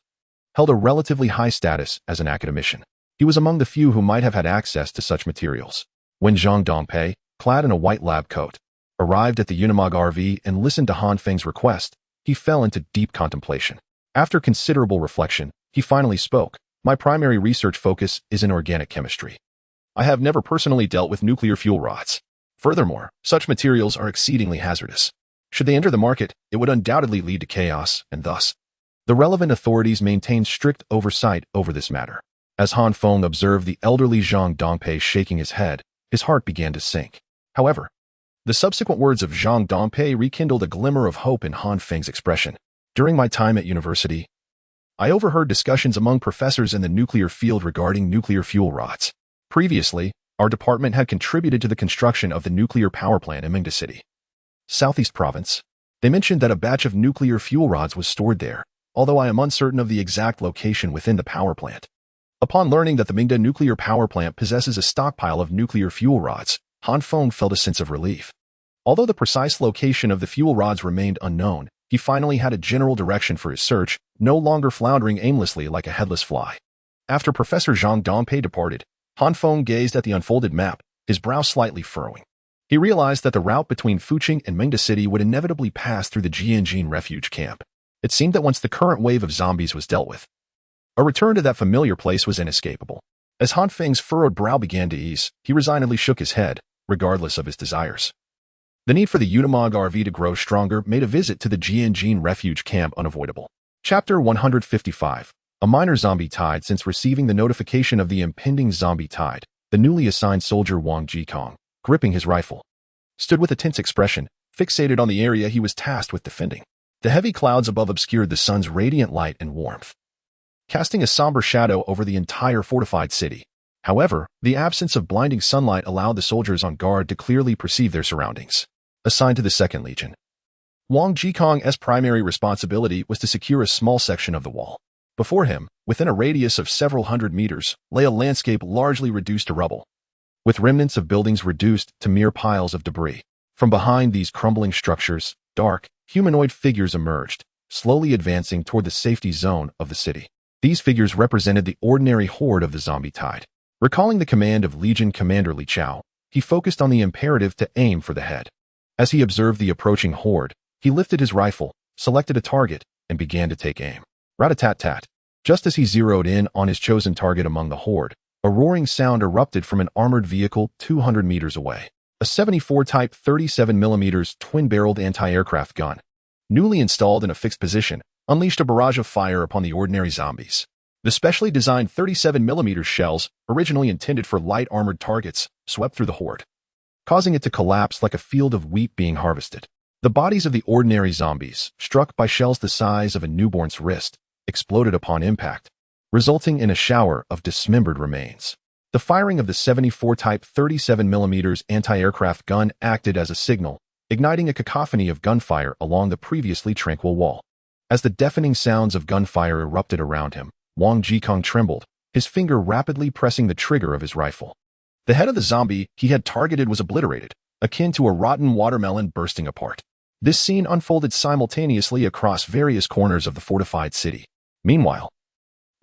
held a relatively high status as an academician. He was among the few who might have had access to such materials. When Zhang Dongpei, clad in a white lab coat, arrived at the Unimog RV and listened to Han Feng's request, he fell into deep contemplation. After considerable reflection, he finally spoke. My primary research focus is in organic chemistry. I have never personally dealt with nuclear fuel rods. Furthermore, such materials are exceedingly hazardous. Should they enter the market, it would undoubtedly lead to chaos, and thus, the relevant authorities maintain strict oversight over this matter. As Han Feng observed the elderly Zhang Dongpei shaking his head, his heart began to sink. However, the subsequent words of Zhang Dongpei rekindled a glimmer of hope in Han Feng's expression. During my time at university, I overheard discussions among professors in the nuclear field regarding nuclear fuel rods. Previously, our department had contributed to the construction of the nuclear power plant in Mingda City, Southeast Province. They mentioned that a batch of nuclear fuel rods was stored there, although I am uncertain of the exact location within the power plant. Upon learning that the Mingda nuclear power plant possesses a stockpile of nuclear fuel rods, Han Feng felt a sense of relief. Although the precise location of the fuel rods remained unknown, he finally had a general direction for his search, no longer floundering aimlessly like a headless fly. After Professor Zhang Dongpei departed, Han Feng gazed at the unfolded map, his brow slightly furrowing. He realized that the route between Fuqing and Mingda City would inevitably pass through the Jinxian refuge camp. It seemed that once the current wave of zombies was dealt with, a return to that familiar place was inescapable. As Han Feng's furrowed brow began to ease, he resignedly shook his head, regardless of his desires. The need for the Unimog RV to grow stronger made a visit to the Jinxian refuge camp unavoidable. Chapter 155. A minor zombie tide. Since receiving the notification of the impending zombie tide, the newly assigned soldier Wang Jikong, gripping his rifle, stood with a tense expression, fixated on the area he was tasked with defending. The heavy clouds above obscured the sun's radiant light and warmth, casting a somber shadow over the entire fortified city. However, the absence of blinding sunlight allowed the soldiers on guard to clearly perceive their surroundings. Assigned to the 2nd Legion, Wang Jikong's primary responsibility was to secure a small section of the wall. Before him, within a radius of several hundred meters, lay a landscape largely reduced to rubble, with remnants of buildings reduced to mere piles of debris. From behind these crumbling structures, dark, humanoid figures emerged, slowly advancing toward the safety zone of the city. These figures represented the ordinary horde of the zombie tide. Recalling the command of Legion Commander Li Chao, he focused on the imperative to aim for the head. As he observed the approaching horde, he lifted his rifle, selected a target, and began to take aim. Rat-a-tat-tat. Just as he zeroed in on his chosen target among the horde, a roaring sound erupted from an armored vehicle 200 meters away. A 74 Type 37mm twin-barreled anti-aircraft gun, newly installed in a fixed position, unleashed a barrage of fire upon the ordinary zombies. The specially designed 37mm shells, originally intended for light armored targets, swept through the horde, causing it to collapse like a field of wheat being harvested. The bodies of the ordinary zombies, struck by shells the size of a newborn's wrist, exploded upon impact, resulting in a shower of dismembered remains. The firing of the 74 Type 37mm anti-aircraft gun acted as a signal, igniting a cacophony of gunfire along the previously tranquil wall. As the deafening sounds of gunfire erupted around him, Wang Jikong trembled, his finger rapidly pressing the trigger of his rifle. The head of the zombie he had targeted was obliterated, akin to a rotten watermelon bursting apart. This scene unfolded simultaneously across various corners of the fortified city. Meanwhile,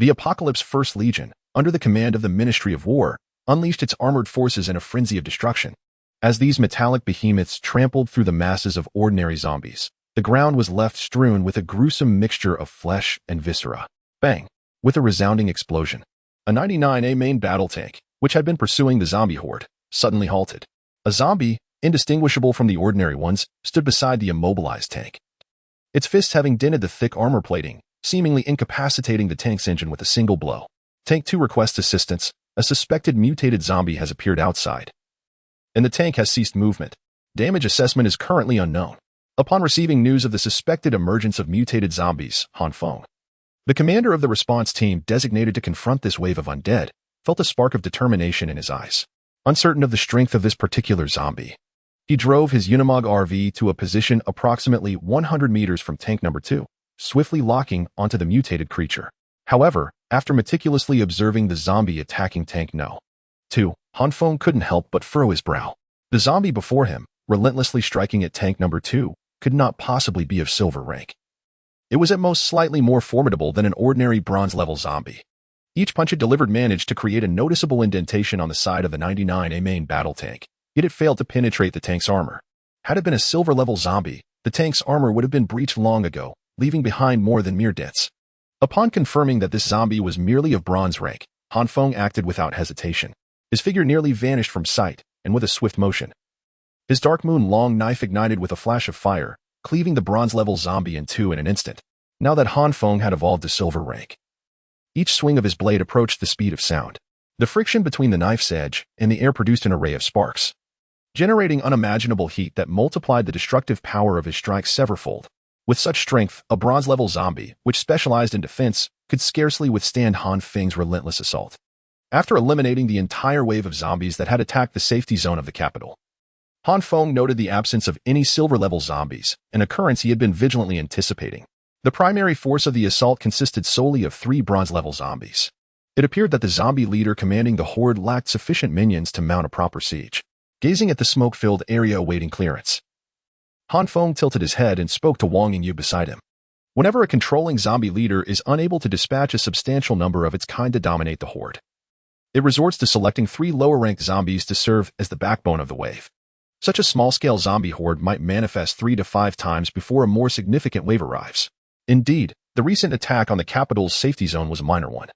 the Apocalypse First Legion, under the command of the Ministry of War, unleashed its armored forces in a frenzy of destruction. As these metallic behemoths trampled through the masses of ordinary zombies, the ground was left strewn with a gruesome mixture of flesh and viscera. Bang! With a resounding explosion, a 99A main battle tank, which had been pursuing the zombie horde, suddenly halted. A zombie, indistinguishable from the ordinary ones, stood beside the immobilized tank. Its fists having dented the thick armor plating, seemingly incapacitating the tank's engine with a single blow. Tank 2 requests assistance. A suspected mutated zombie has appeared outside, and the tank has ceased movement. Damage assessment is currently unknown. Upon receiving news of the suspected emergence of mutated zombies, Han Feng, the commander of the response team designated to confront this wave of undead, felt a spark of determination in his eyes. Uncertain of the strength of this particular zombie, he drove his Unimog RV to a position approximately 100 meters from tank number 2, swiftly locking onto the mutated creature. However, after meticulously observing the zombie attacking tank No. 2, Han Feng couldn't help but furrow his brow. The zombie before him, relentlessly striking at tank number 2, could not possibly be of silver rank. It was at most slightly more formidable than an ordinary bronze-level zombie. Each punch it delivered managed to create a noticeable indentation on the side of the 99A main battle tank, yet it failed to penetrate the tank's armor. Had it been a silver-level zombie, the tank's armor would have been breached long ago, leaving behind more than mere dents. Upon confirming that this zombie was merely of bronze rank, Han Feng acted without hesitation. His figure nearly vanished from sight, and with a swift motion, his Dark Moon long knife ignited with a flash of fire, cleaving the bronze-level zombie in two in an instant. Now that Han Feng had evolved to silver rank, each swing of his blade approached the speed of sound. The friction between the knife's edge and the air produced an array of sparks, generating unimaginable heat that multiplied the destructive power of his strike severfold. With such strength, a bronze-level zombie, which specialized in defense, could scarcely withstand Han Feng's relentless assault. After eliminating the entire wave of zombies that had attacked the safety zone of the capital, Han Feng noted the absence of any silver-level zombies, an occurrence he had been vigilantly anticipating. The primary force of the assault consisted solely of 3 bronze-level zombies. It appeared that the zombie leader commanding the horde lacked sufficient minions to mount a proper siege. Gazing at the smoke-filled area awaiting clearance, Han Feng tilted his head and spoke to Wang Yingyu beside him. Whenever a controlling zombie leader is unable to dispatch a substantial number of its kind to dominate the horde, it resorts to selecting 3 lower-ranked zombies to serve as the backbone of the wave. Such a small-scale zombie horde might manifest 3 to 5 times before a more significant wave arrives. Indeed, the recent attack on the capital's safety zone was a minor one,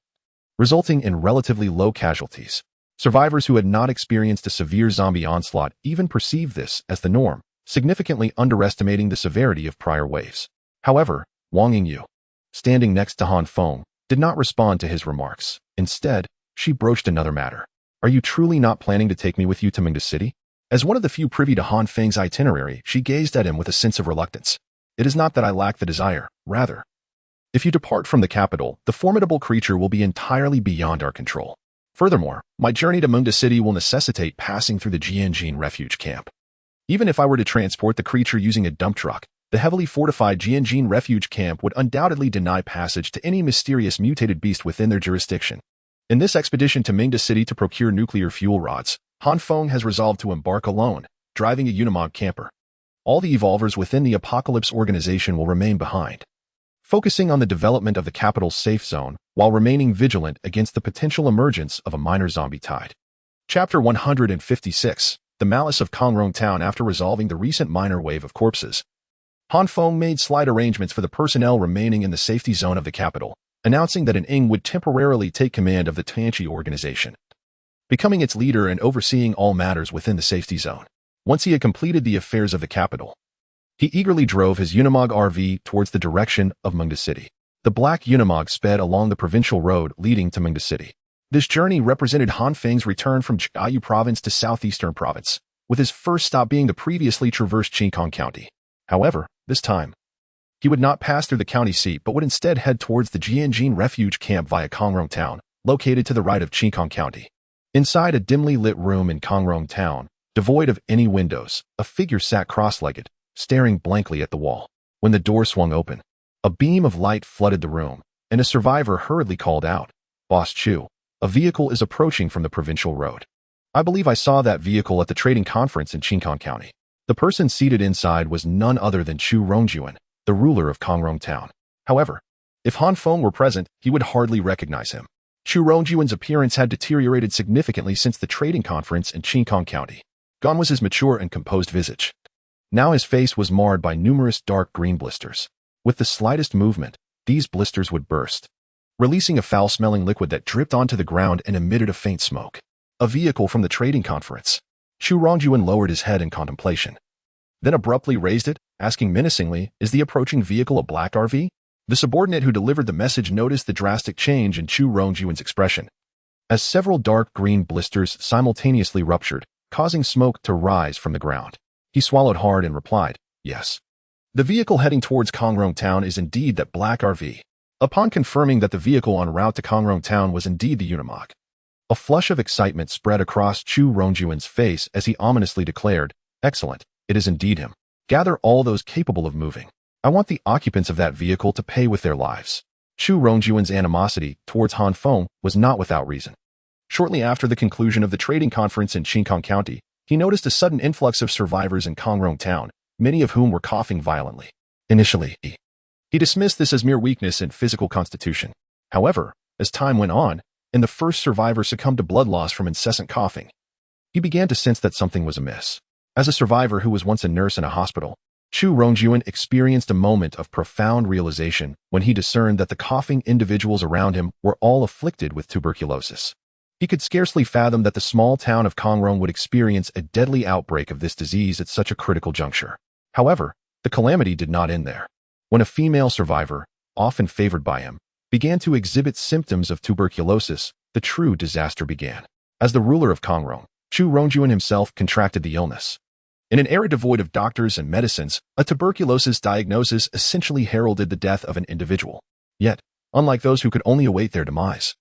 resulting in relatively low casualties. Survivors who had not experienced a severe zombie onslaught even perceived this as the norm, significantly underestimating the severity of prior waves. However, Wang Yingyu, standing next to Han Feng, did not respond to his remarks. Instead, she broached another matter. Are you truly not planning to take me with you to Mingda City? As one of the few privy to Han Feng's itinerary, she gazed at him with a sense of reluctance. It is not that I lack the desire, rather, if you depart from the capital, the formidable creature will be entirely beyond our control. Furthermore, my journey to Mingda City will necessitate passing through the Jinxian refuge camp. Even if I were to transport the creature using a dump truck, the heavily fortified Jinxian refuge camp would undoubtedly deny passage to any mysterious mutated beast within their jurisdiction. In this expedition to Mingda City to procure nuclear fuel rods, Han Feng has resolved to embark alone, driving a Unimog camper. All the evolvers within the Apocalypse organization will remain behind, focusing on the development of the capital's safe zone while remaining vigilant against the potential emergence of a minor zombie tide. Chapter 156, The Malice of Kongrong Town. After resolving the recent minor wave of corpses, Han Feng made slight arrangements for the personnel remaining in the safety zone of the capital, announcing that an Ing would temporarily take command of the Tianchi organization, becoming its leader and overseeing all matters within the safety zone. Once he had completed the affairs of the capital, he eagerly drove his Unimog RV towards the direction of Mingda City. The black Unimog sped along the provincial road leading to Mingda City. This journey represented Han Feng's return from Jiayu province to southeastern province, with his first stop being the previously traversed Qingkong County. However, this time, he would not pass through the county seat but would instead head towards the Jinxian refuge camp via Kongrong Town, located to the right of Qingkong County. Inside a dimly lit room in Confronting town, devoid of any windows, a figure sat cross-legged, staring blankly at the wall. When the door swung open, a beam of light flooded the room, and a survivor hurriedly called out, "Boss Chu, a vehicle is approaching from the provincial road. I believe I saw that vehicle at the trading conference in Jinxian County." The person seated inside was none other than Chu Rongjuan, the ruler of Confronting town. However, if Han Feng were present, he would hardly recognize him. Chu Rongjuan's appearance had deteriorated significantly since the trading conference in Jinxian County. Gone was his mature and composed visage. Now his face was marred by numerous dark green blisters. With the slightest movement, these blisters would burst, releasing a foul-smelling liquid that dripped onto the ground and emitted a faint smoke. A vehicle from the trading conference. Chu Rongjuan lowered his head in contemplation, then abruptly raised it, asking menacingly, "Is the approaching vehicle a black RV?" The subordinate who delivered the message noticed the drastic change in Chu Rongjuan's expression, as several dark green blisters simultaneously ruptured, causing smoke to rise from the ground. He swallowed hard and replied, "Yes. The vehicle heading towards Confronting town is indeed that black RV." Upon confirming that the vehicle en route to Confronting town was indeed the Unimog, a flush of excitement spread across Chu Rongjuan's face as he ominously declared, "Excellent, it is indeed him. Gather all those capable of moving. I want the occupants of that vehicle to pay with their lives." Chu Rongjuan's animosity towards Han Feng was not without reason. Shortly after the conclusion of the trading conference in Jinxian County, he noticed a sudden influx of survivors in Confronting town, many of whom were coughing violently. Initially, he dismissed this as mere weakness in physical constitution. However, as time went on, and the first survivor succumbed to blood loss from incessant coughing, he began to sense that something was amiss. As a survivor who was once a nurse in a hospital, Chu Rongjuan experienced a moment of profound realization when he discerned that the coughing individuals around him were all afflicted with tuberculosis. He could scarcely fathom that the small town of Confronting would experience a deadly outbreak of this disease at such a critical juncture. However, the calamity did not end there. When a female survivor, often favored by him, began to exhibit symptoms of tuberculosis, the true disaster began. As the ruler of Confronting, Chu Rongjuan himself contracted the illness. In an era devoid of doctors and medicines, a tuberculosis diagnosis essentially heralded the death of an individual. Yet, unlike those who could only await their demise,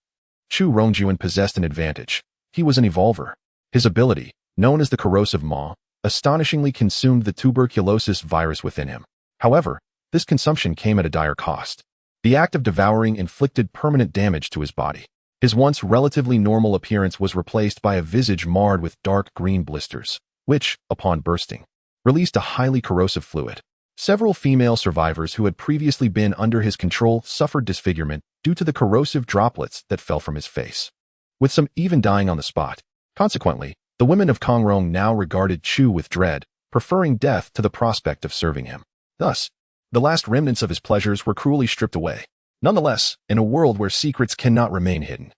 Chu Rongjuan possessed an advantage. He was an evolver. His ability, known as the corrosive maw, astonishingly consumed the tuberculosis virus within him. However, this consumption came at a dire cost. The act of devouring inflicted permanent damage to his body. His once relatively normal appearance was replaced by a visage marred with dark green blisters, which, upon bursting, released a highly corrosive fluid. Several female survivors who had previously been under his control suffered disfigurement due to the corrosive droplets that fell from his face, with some even dying on the spot. Consequently, the women of Confronting now regarded Chu with dread, preferring death to the prospect of serving him. Thus, the last remnants of his pleasures were cruelly stripped away. Nonetheless, in a world where secrets cannot remain hidden,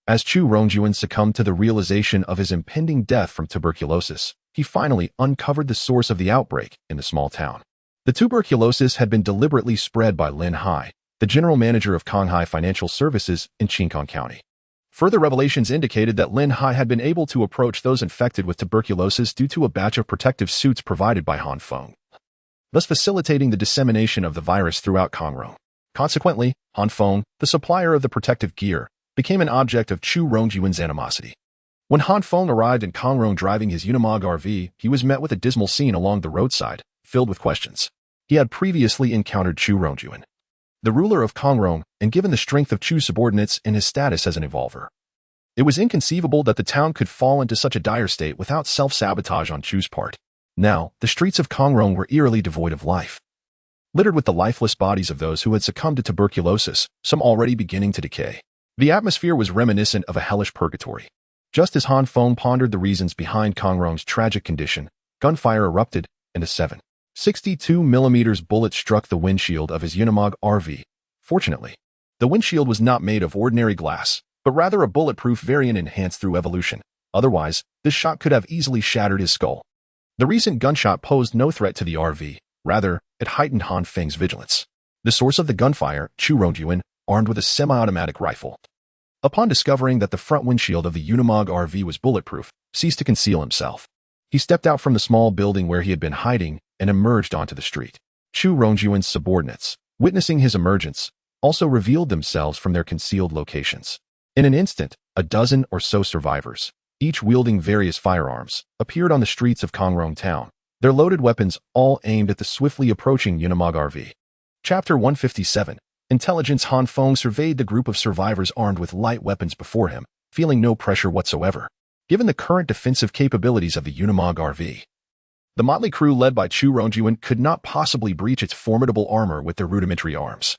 as Chu Rongjuan succumbed to the realization of his impending death from tuberculosis, he finally uncovered the source of the outbreak in the small town. The tuberculosis had been deliberately spread by Lin Hai, the general manager of Conghai Financial Services in Jinxian County. Further revelations indicated that Lin Hai had been able to approach those infected with tuberculosis due to a batch of protective suits provided by Han Feng, thus facilitating the dissemination of the virus throughout Confronting. Consequently, Han Feng, the supplier of the protective gear, became an object of Chu Rongjuan's animosity. When Han Feng arrived in Confronting driving his Unimog RV, he was met with a dismal scene along the roadside, filled with questions. He had previously encountered Chu Rongjuan, the ruler of Confronting, and given the strength of Chu's subordinates and his status as an evolver, it was inconceivable that the town could fall into such a dire state without self-sabotage on Chu's part. Now, the streets of Confronting were eerily devoid of life, littered with the lifeless bodies of those who had succumbed to tuberculosis, some already beginning to decay. The atmosphere was reminiscent of a hellish purgatory. Just as Han Feng pondered the reasons behind Confronting's tragic condition, gunfire erupted, and a 7.62mm bullet struck the windshield of his Unimog RV. Fortunately, the windshield was not made of ordinary glass, but rather a bulletproof variant enhanced through evolution. Otherwise, this shot could have easily shattered his skull. The recent gunshot posed no threat to the RV. Rather, it heightened Han Feng's vigilance. The source of the gunfire, Chu Rongjuan, armed with a semi-automatic rifle, upon discovering that the front windshield of the Unimog RV was bulletproof, ceased to conceal himself. He stepped out from the small building where he had been hiding and emerged onto the street. Chu Rongjuan's subordinates, witnessing his emergence, also revealed themselves from their concealed locations. In an instant, A dozen or so survivors, each wielding various firearms, appeared on the streets of Confronting town, their loaded weapons all aimed at the swiftly approaching Unimog RV. Chapter 157. Intelligence. Han Feng surveyed the group of survivors armed with light weapons before him, feeling no pressure whatsoever, given the current defensive capabilities of the Unimog RV. The motley crew led by Chu Rongjuan could not possibly breach its formidable armor with their rudimentary arms.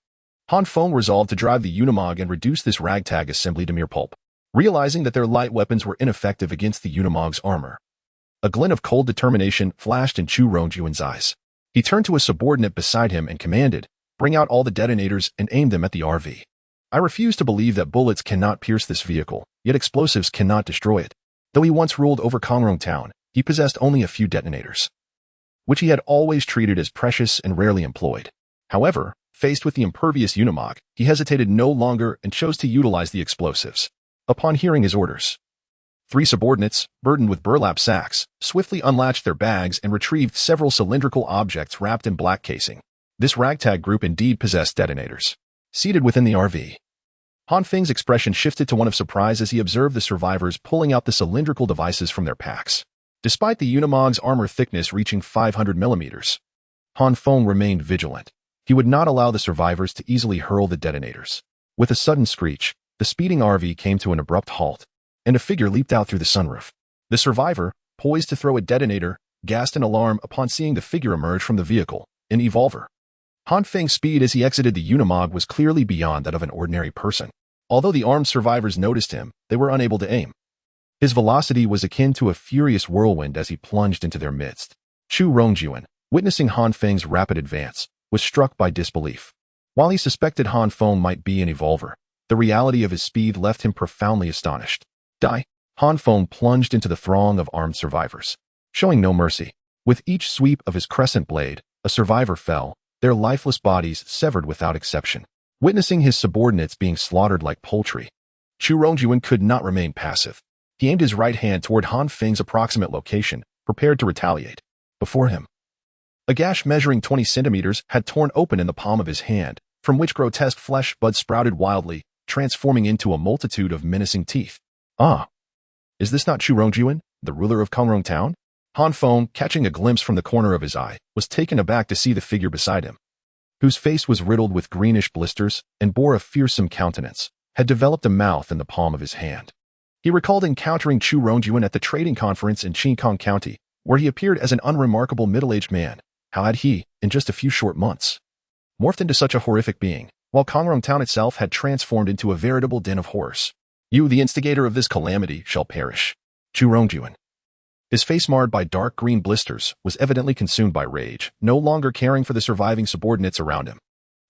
Han Feng resolved to drive the Unimog and reduce this ragtag assembly to mere pulp, realizing that their light weapons were ineffective against the Unimog's armor. A glint of cold determination flashed in Chu Rongjuan's eyes. He turned to a subordinate beside him and commanded, "Bring out all the detonators and aim them at the RV. I refuse to believe that bullets cannot pierce this vehicle, yet explosives cannot destroy it." Though he once ruled over Confronting town, he possessed only a few detonators, which he had always treated as precious and rarely employed. However, faced with the impervious Unimog, he hesitated no longer and chose to utilize the explosives. Upon hearing his orders, 3 subordinates, burdened with burlap sacks, swiftly unlatched their bags and retrieved several cylindrical objects wrapped in black casing. This ragtag group indeed possessed detonators. Seated within the RV, Han Feng's expression shifted to one of surprise as he observed the survivors pulling out the cylindrical devices from their packs. Despite the Unimog's armor thickness reaching 500 millimeters, Han Feng remained vigilant. He would not allow the survivors to easily hurl the detonators. With a sudden screech, the speeding RV came to an abrupt halt, and a figure leaped out through the sunroof. The survivor, poised to throw a detonator, gasped in alarm upon seeing the figure emerge from the vehicle, an evolver. Han Feng's speed as he exited the Unimog was clearly beyond that of an ordinary person. Although the armed survivors noticed him, they were unable to aim. His velocity was akin to a furious whirlwind as he plunged into their midst. Chu Rongjuan, witnessing Han Feng's rapid advance, was struck by disbelief. While he suspected Han Feng might be an evolver, the reality of his speed left him profoundly astonished. Die! Han Feng plunged into the throng of armed survivors, showing no mercy. With each sweep of his crescent blade, a survivor fell, their lifeless bodies severed without exception. Witnessing his subordinates being slaughtered like poultry, Chu Rongjuan could not remain passive. He aimed his right hand toward Han Feng's approximate location, prepared to retaliate. Before him, a gash measuring 20 centimeters had torn open in the palm of his hand, from which grotesque flesh buds sprouted wildly, transforming into a multitude of menacing teeth. Ah! Is this not Chu Rongjuan, the ruler of Confronting town? Han Feng, catching a glimpse from the corner of his eye, was taken aback to see the figure beside him, whose face was riddled with greenish blisters and bore a fearsome countenance, had developed a mouth in the palm of his hand. He recalled encountering Chu Rongjuan at the trading conference in Qingkong County, where he appeared as an unremarkable middle-aged man. How had he, in just a few short months, morphed into such a horrific being, while Confronting town itself had transformed into a veritable den of horrors? You, the instigator of this calamity, shall perish. Chu Rongjuan, his face marred by dark green blisters, was evidently consumed by rage, no longer caring for the surviving subordinates around him.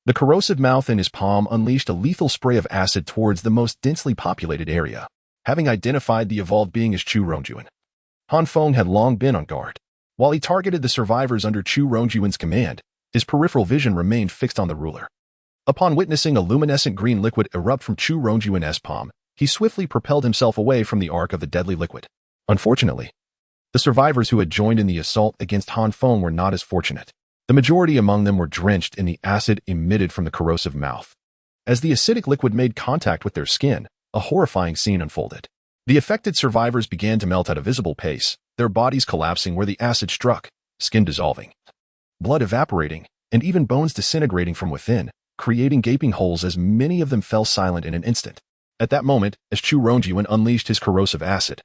The corrosive mouth in his palm unleashed a lethal spray of acid towards the most densely populated area. Having identified the evolved being as Chu Rongjuan, Han Feng had long been on guard. While he targeted the survivors under Chu Rongjuan's command, his peripheral vision remained fixed on the ruler. Upon witnessing a luminescent green liquid erupt from Chu Rongjuan's palm, he swiftly propelled himself away from the arc of the deadly liquid. Unfortunately, the survivors who had joined in the assault against Han Feng were not as fortunate. The majority among them were drenched in the acid emitted from the corrosive mouth. As the acidic liquid made contact with their skin, a horrifying scene unfolded. The affected survivors began to melt at a visible pace, their bodies collapsing where the acid struck, skin dissolving, blood evaporating, and even bones disintegrating from within, creating gaping holes as many of them fell silent in an instant. At that moment, as Chu Rongjuan unleashed his corrosive acid,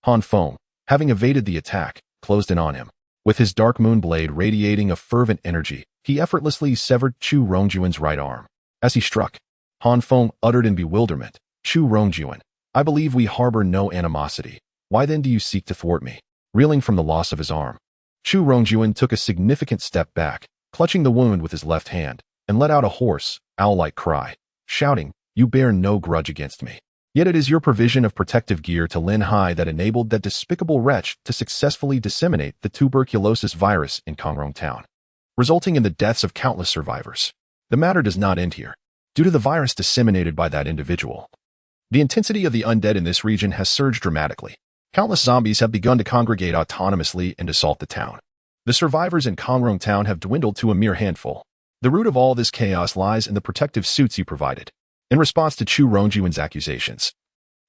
Han Feng, having evaded the attack, closed in on him. With his dark moon blade radiating a fervent energy, he effortlessly severed Chu Rongjuan's right arm. As he struck, Han Feng uttered in bewilderment, "Chu Rongjuan, I believe we harbor no animosity. Why then do you seek to thwart me?" Reeling from the loss of his arm, Chu Rongjuan took a significant step back, clutching the wound with his left hand, and let out a hoarse, owl-like cry, shouting, "You bear no grudge against me. Yet it is your provision of protective gear to Lin Hai that enabled that despicable wretch to successfully disseminate the tuberculosis virus in Confronting town, resulting in the deaths of countless survivors. The matter does not end here. Due to the virus disseminated by that individual, the intensity of the undead in this region has surged dramatically. Countless zombies have begun to congregate autonomously and assault the town. The survivors in Confronting town have dwindled to a mere handful. The root of all this chaos lies in the protective suits you provided. In response to Chu Rongjuan's accusations,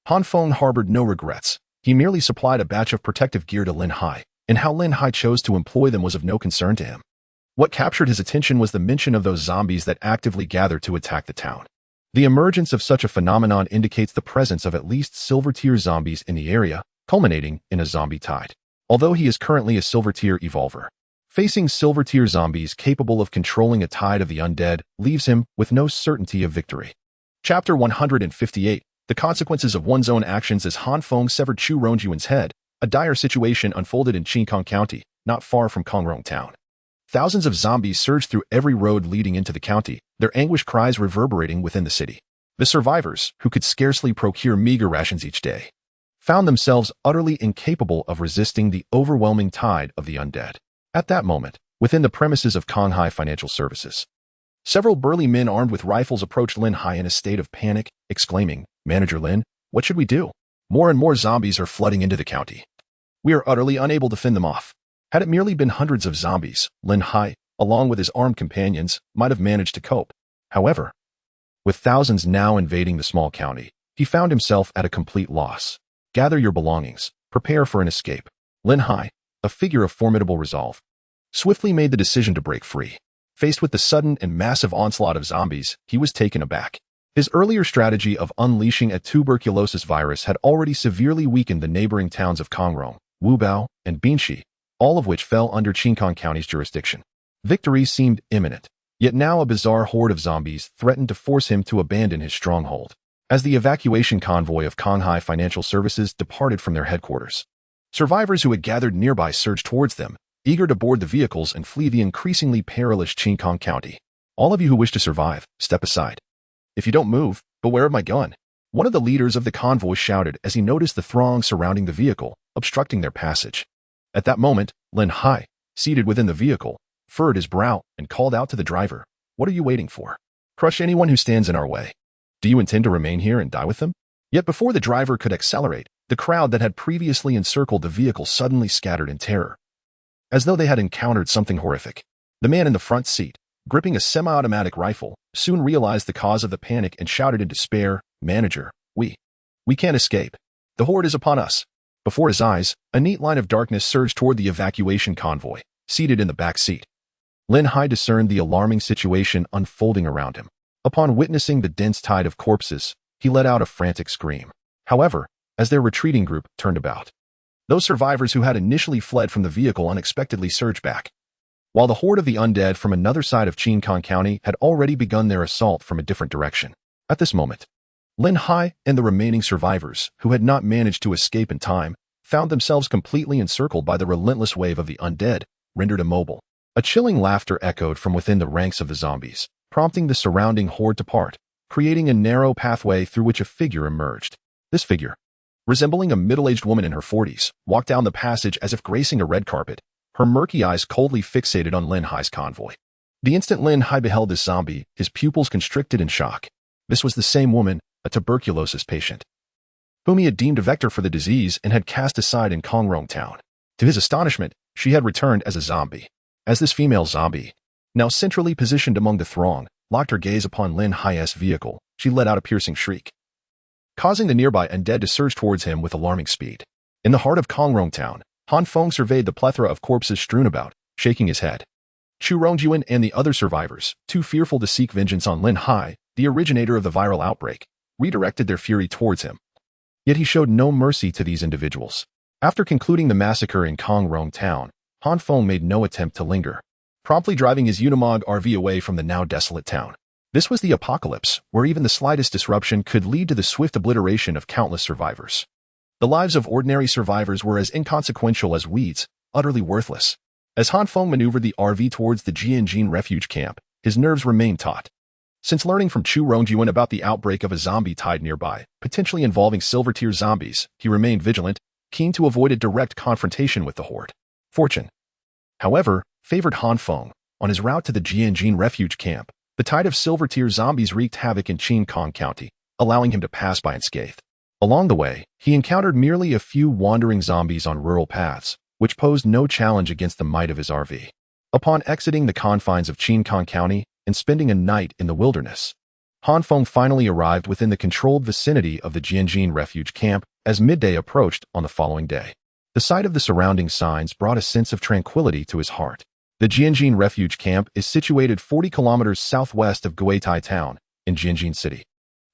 Han Feng harbored no regrets. He merely supplied a batch of protective gear to Lin Hai, and how Lin Hai chose to employ them was of no concern to him. What captured his attention was the mention of those zombies that actively gathered to attack the town. The emergence of such a phenomenon indicates the presence of at least silver-tier zombies in the area, culminating in a zombie tide. Although he is currently a silver-tier evolver, facing silver-tier zombies capable of controlling a tide of the undead leaves him with no certainty of victory. Chapter 158. The consequences of one's own actions. As Han Feng severed Chu Rongyuan's head, a dire situation unfolded in Qingkong County, not far from Kongrong Town. Thousands of zombies surged through every road leading into the county, their anguished cries reverberating within the city. The survivors, who could scarcely procure meager rations each day, found themselves utterly incapable of resisting the overwhelming tide of the undead. At that moment, within the premises of Konghai Financial Services, several burly men armed with rifles approached Lin Hai in a state of panic, exclaiming, "Manager Lin, what should we do? More and more zombies are flooding into the county. We are utterly unable to fend them off." Had it merely been hundreds of zombies, Lin Hai, along with his armed companions, might have managed to cope. However, with thousands now invading the small county, he found himself at a complete loss. Gather your belongings, prepare for an escape. Lin Hai, a figure of formidable resolve, swiftly made the decision to break free. Faced with the sudden and massive onslaught of zombies, he was taken aback. His earlier strategy of unleashing a tuberculosis virus had already severely weakened the neighboring towns of Kongrong, Wubao, and Binshi, all of which fell under Qingkong County's jurisdiction. Victory seemed imminent, yet now a bizarre horde of zombies threatened to force him to abandon his stronghold. As the evacuation convoy of Konghai Financial Services departed from their headquarters, survivors who had gathered nearby surged towards them, eager to board the vehicles and flee the increasingly perilous Qingkong County. "All of you who wish to survive, step aside. If you don't move, beware of my gun," one of the leaders of the convoy shouted as he noticed the throng surrounding the vehicle, obstructing their passage. At that moment, Lin Hai, seated within the vehicle, furrowed his brow and called out to the driver, "What are you waiting for? Crush anyone who stands in our way. Do you intend to remain here and die with them?" Yet before the driver could accelerate, the crowd that had previously encircled the vehicle suddenly scattered in terror, as though they had encountered something horrific. The man in the front seat, gripping a semi-automatic rifle, soon realized the cause of the panic and shouted in despair, "Manager, we can't escape. The horde is upon us." Before his eyes, a neat line of darkness surged toward the evacuation convoy, seated in the back seat. Lin Hai discerned the alarming situation unfolding around him. Upon witnessing the dense tide of corpses, he let out a frantic scream. However, as their retreating group turned about, those survivors who had initially fled from the vehicle unexpectedly surged back, while the horde of the undead from another side of Qingkong County had already begun their assault from a different direction. At this moment, Lin Hai and the remaining survivors, who had not managed to escape in time, found themselves completely encircled by the relentless wave of the undead, rendered immobile. A chilling laughter echoed from within the ranks of the zombies, prompting the surrounding horde to part, creating a narrow pathway through which a figure emerged. This figure, resembling a middle-aged woman in her 40s, walked down the passage as if gracing a red carpet, her murky eyes coldly fixated on Lin Hai's convoy. The instant Lin Hai beheld this zombie, his pupils constricted in shock. This was the same woman, a tuberculosis patient, whom he had deemed a vector for the disease and had cast aside in Kongrong Town. To his astonishment, she had returned as a zombie. As this female zombie, now centrally positioned among the throng, locked her gaze upon Lin Hai's vehicle, she let out a piercing shriek, causing the nearby undead to surge towards him with alarming speed. In the heart of Kongrong Town, Han Feng surveyed the plethora of corpses strewn about, shaking his head. Chu Rongyuan and the other survivors, too fearful to seek vengeance on Lin Hai, the originator of the viral outbreak, redirected their fury towards him. Yet he showed no mercy to these individuals. After concluding the massacre in Kongrong Town, Han Feng made no attempt to linger, promptly driving his Unimog RV away from the now desolate town. This was the apocalypse, where even the slightest disruption could lead to the swift obliteration of countless survivors. The lives of ordinary survivors were as inconsequential as weeds, utterly worthless. As Han Feng maneuvered the RV towards the Jinxian refuge camp, his nerves remained taut. Since learning from Chu Rongyuan about the outbreak of a zombie tide nearby, potentially involving silver-tier zombies, he remained vigilant, keen to avoid a direct confrontation with the horde. Fortune, however, favored Han Feng. On his route to the Jinxian refuge camp, the tide of silver-tier zombies wreaked havoc in Qingkong County, allowing him to pass by unscathed. Along the way, he encountered merely a few wandering zombies on rural paths, which posed no challenge against the might of his RV. Upon exiting the confines of Qingkong County and spending a night in the wilderness, Han Feng finally arrived within the controlled vicinity of the Jinxian refuge camp as midday approached on the following day. The sight of the surrounding signs brought a sense of tranquility to his heart. The Jinxian refuge camp is situated 40 kilometers southwest of Guitai town in Jinxian City,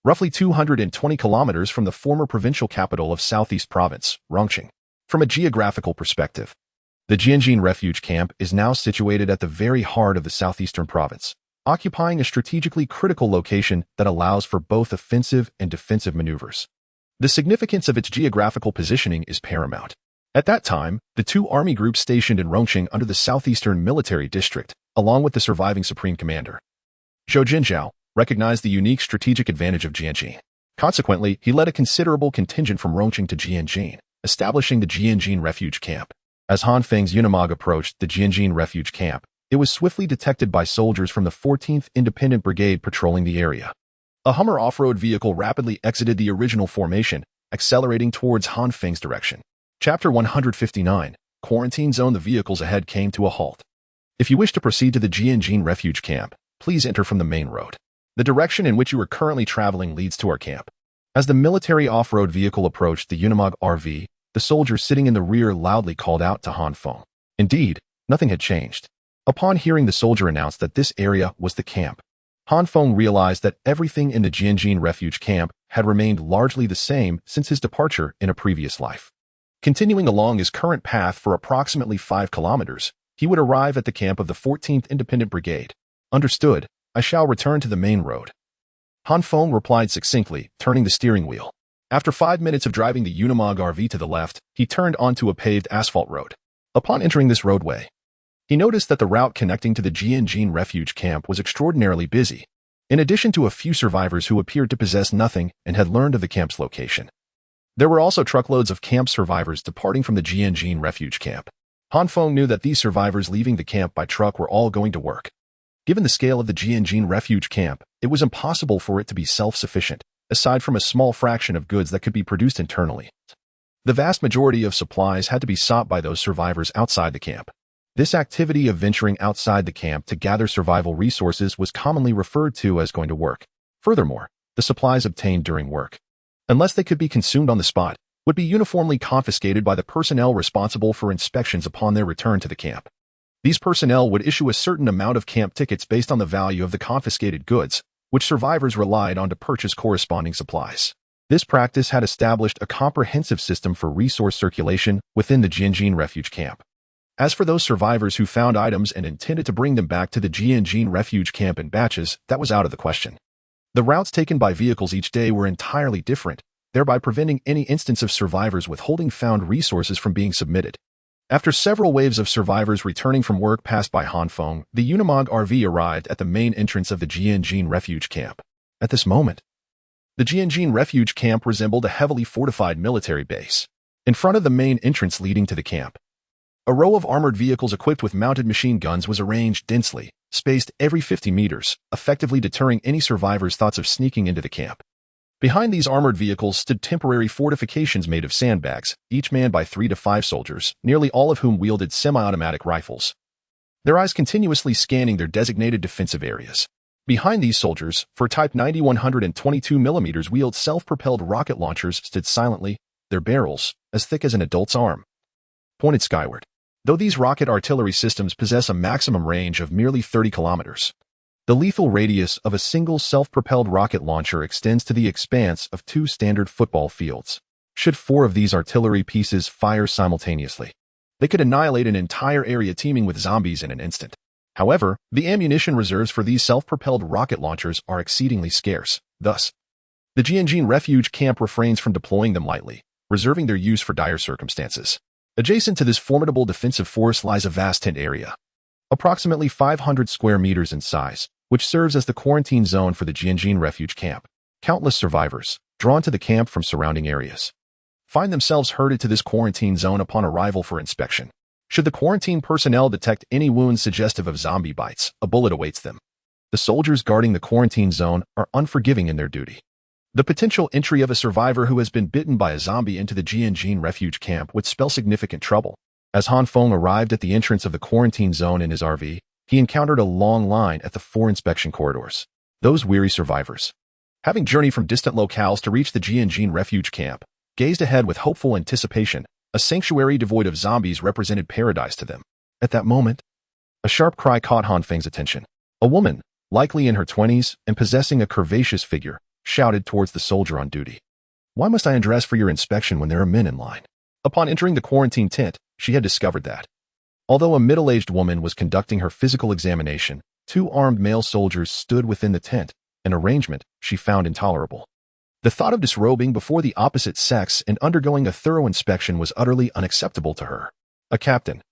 roughly 220 kilometers from the former provincial capital of Southeast Province, Rongqing. From a geographical perspective, the Jinxian refuge camp is now situated at the very heart of the southeastern province, occupying a strategically critical location that allows for both offensive and defensive maneuvers. The significance of its geographical positioning is paramount. At that time, the two army groups stationed in Rongqing under the Southeastern Military District, along with the surviving Supreme Commander, Zhou Jinzhao, recognized the unique strategic advantage of Jinxian. Consequently, he led a considerable contingent from Rongqing to Jinxian, establishing the Jinxian refuge camp. As Han Feng's Unimog approached the Jinxian refuge camp, it was swiftly detected by soldiers from the 14th Independent Brigade patrolling the area. A Hummer off-road vehicle rapidly exited the original formation, accelerating towards Han Feng's direction. Chapter 159, Quarantine Zone. The vehicles ahead came to a halt. If you wish to proceed to the Jinxian refuge camp, please enter from the main road. The direction in which you are currently traveling leads to our camp. As the military off-road vehicle approached the Unimog RV, the soldier sitting in the rear loudly called out to Han Feng. Indeed, nothing had changed. Upon hearing the soldier announce that this area was the camp, Han Feng realized that everything in the Jinxian refuge camp had remained largely the same since his departure in a previous life. Continuing along his current path for approximately 5 kilometers, he would arrive at the camp of the 14th Independent Brigade. Understood, I shall return to the main road. Han Feng replied succinctly, turning the steering wheel. After 5 minutes of driving the Unimog RV to the left, he turned onto a paved asphalt road. Upon entering this roadway, he noticed that the route connecting to the Jinxian refuge camp was extraordinarily busy, in addition to a few survivors who appeared to possess nothing and had learned of the camp's location. There were also truckloads of camp survivors departing from the Jinxian refuge camp. Han Feng knew that these survivors leaving the camp by truck were all going to work. Given the scale of the Jinxian refuge camp, it was impossible for it to be self-sufficient, aside from a small fraction of goods that could be produced internally. The vast majority of supplies had to be sought by those survivors outside the camp. This activity of venturing outside the camp to gather survival resources was commonly referred to as going to work. Furthermore, the supplies obtained during work, unless they could be consumed on the spot, would be uniformly confiscated by the personnel responsible for inspections upon their return to the camp. These personnel would issue a certain amount of camp tickets based on the value of the confiscated goods, which survivors relied on to purchase corresponding supplies. This practice had established a comprehensive system for resource circulation within the Jinxian refuge camp. As for those survivors who found items and intended to bring them back to the Jinxian refuge camp in batches, that was out of the question. The routes taken by vehicles each day were entirely different, thereby preventing any instance of survivors withholding found resources from being submitted. After several waves of survivors returning from work passed by Han Feng, the Unimog RV arrived at the main entrance of the Jinxian refuge camp. At this moment, the Jinxian refuge camp resembled a heavily fortified military base. In front of the main entrance leading to the camp, a row of armored vehicles equipped with mounted machine guns was arranged densely, spaced every 50 meters, effectively deterring any survivors' thoughts of sneaking into the camp. Behind these armored vehicles stood temporary fortifications made of sandbags, each manned by 3 to 5 soldiers, nearly all of whom wielded semi-automatic rifles, their eyes continuously scanning their designated defensive areas. Behind these soldiers, for Type 90 122mm wheeled self-propelled rocket launchers stood silently, their barrels, as thick as an adult's arm, pointed skyward. Though these rocket artillery systems possess a maximum range of merely 30 kilometers, the lethal radius of a single self-propelled rocket launcher extends to the expanse of 2 standard football fields. Should 4 of these artillery pieces fire simultaneously, they could annihilate an entire area teeming with zombies in an instant. However, the ammunition reserves for these self-propelled rocket launchers are exceedingly scarce. Thus, the Jinxian refuge camp refrains from deploying them lightly, reserving their use for dire circumstances. Adjacent to this formidable defensive force lies a vast tent area, approximately 500 square meters in size, which serves as the quarantine zone for the Jinxian refuge camp. Countless survivors, drawn to the camp from surrounding areas, find themselves herded to this quarantine zone upon arrival for inspection. Should the quarantine personnel detect any wounds suggestive of zombie bites, a bullet awaits them. The soldiers guarding the quarantine zone are unforgiving in their duty. The potential entry of a survivor who has been bitten by a zombie into the Jinxian refuge camp would spell significant trouble. As Han Feng arrived at the entrance of the quarantine zone in his RV, he encountered a long line at the 4 inspection corridors. Those weary survivors, Having journeyed from distant locales to reach the Jinxian refuge camp, gazed ahead with hopeful anticipation, a sanctuary devoid of zombies represented paradise to them. At that moment, a sharp cry caught Han Feng's attention. A woman, likely in her 20s and possessing a curvaceous figure, shouted towards the soldier on duty. "Why must I undress for your inspection when there are men in line?" Upon entering the quarantine tent, she had discovered that, although a middle-aged woman was conducting her physical examination, two armed male soldiers stood within the tent, an arrangement she found intolerable. The thought of disrobing before the opposite sex and undergoing a thorough inspection was utterly unacceptable to her. A captain,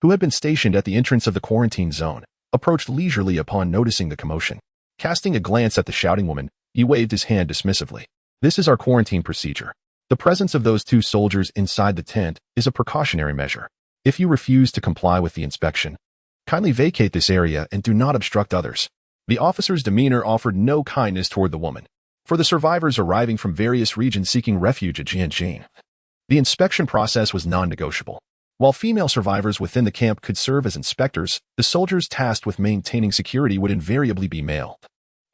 who had been stationed at the entrance of the quarantine zone, approached leisurely upon noticing the commotion. Casting a glance at the shouting woman, he waved his hand dismissively. "This is our quarantine procedure. The presence of those two soldiers inside the tent is a precautionary measure. If you refuse to comply with the inspection, kindly vacate this area and do not obstruct others." The officer's demeanor offered no kindness toward the woman. For the survivors arriving from various regions seeking refuge at Jinxian, the inspection process was non-negotiable. While female survivors within the camp could serve as inspectors, the soldiers tasked with maintaining security would invariably be male.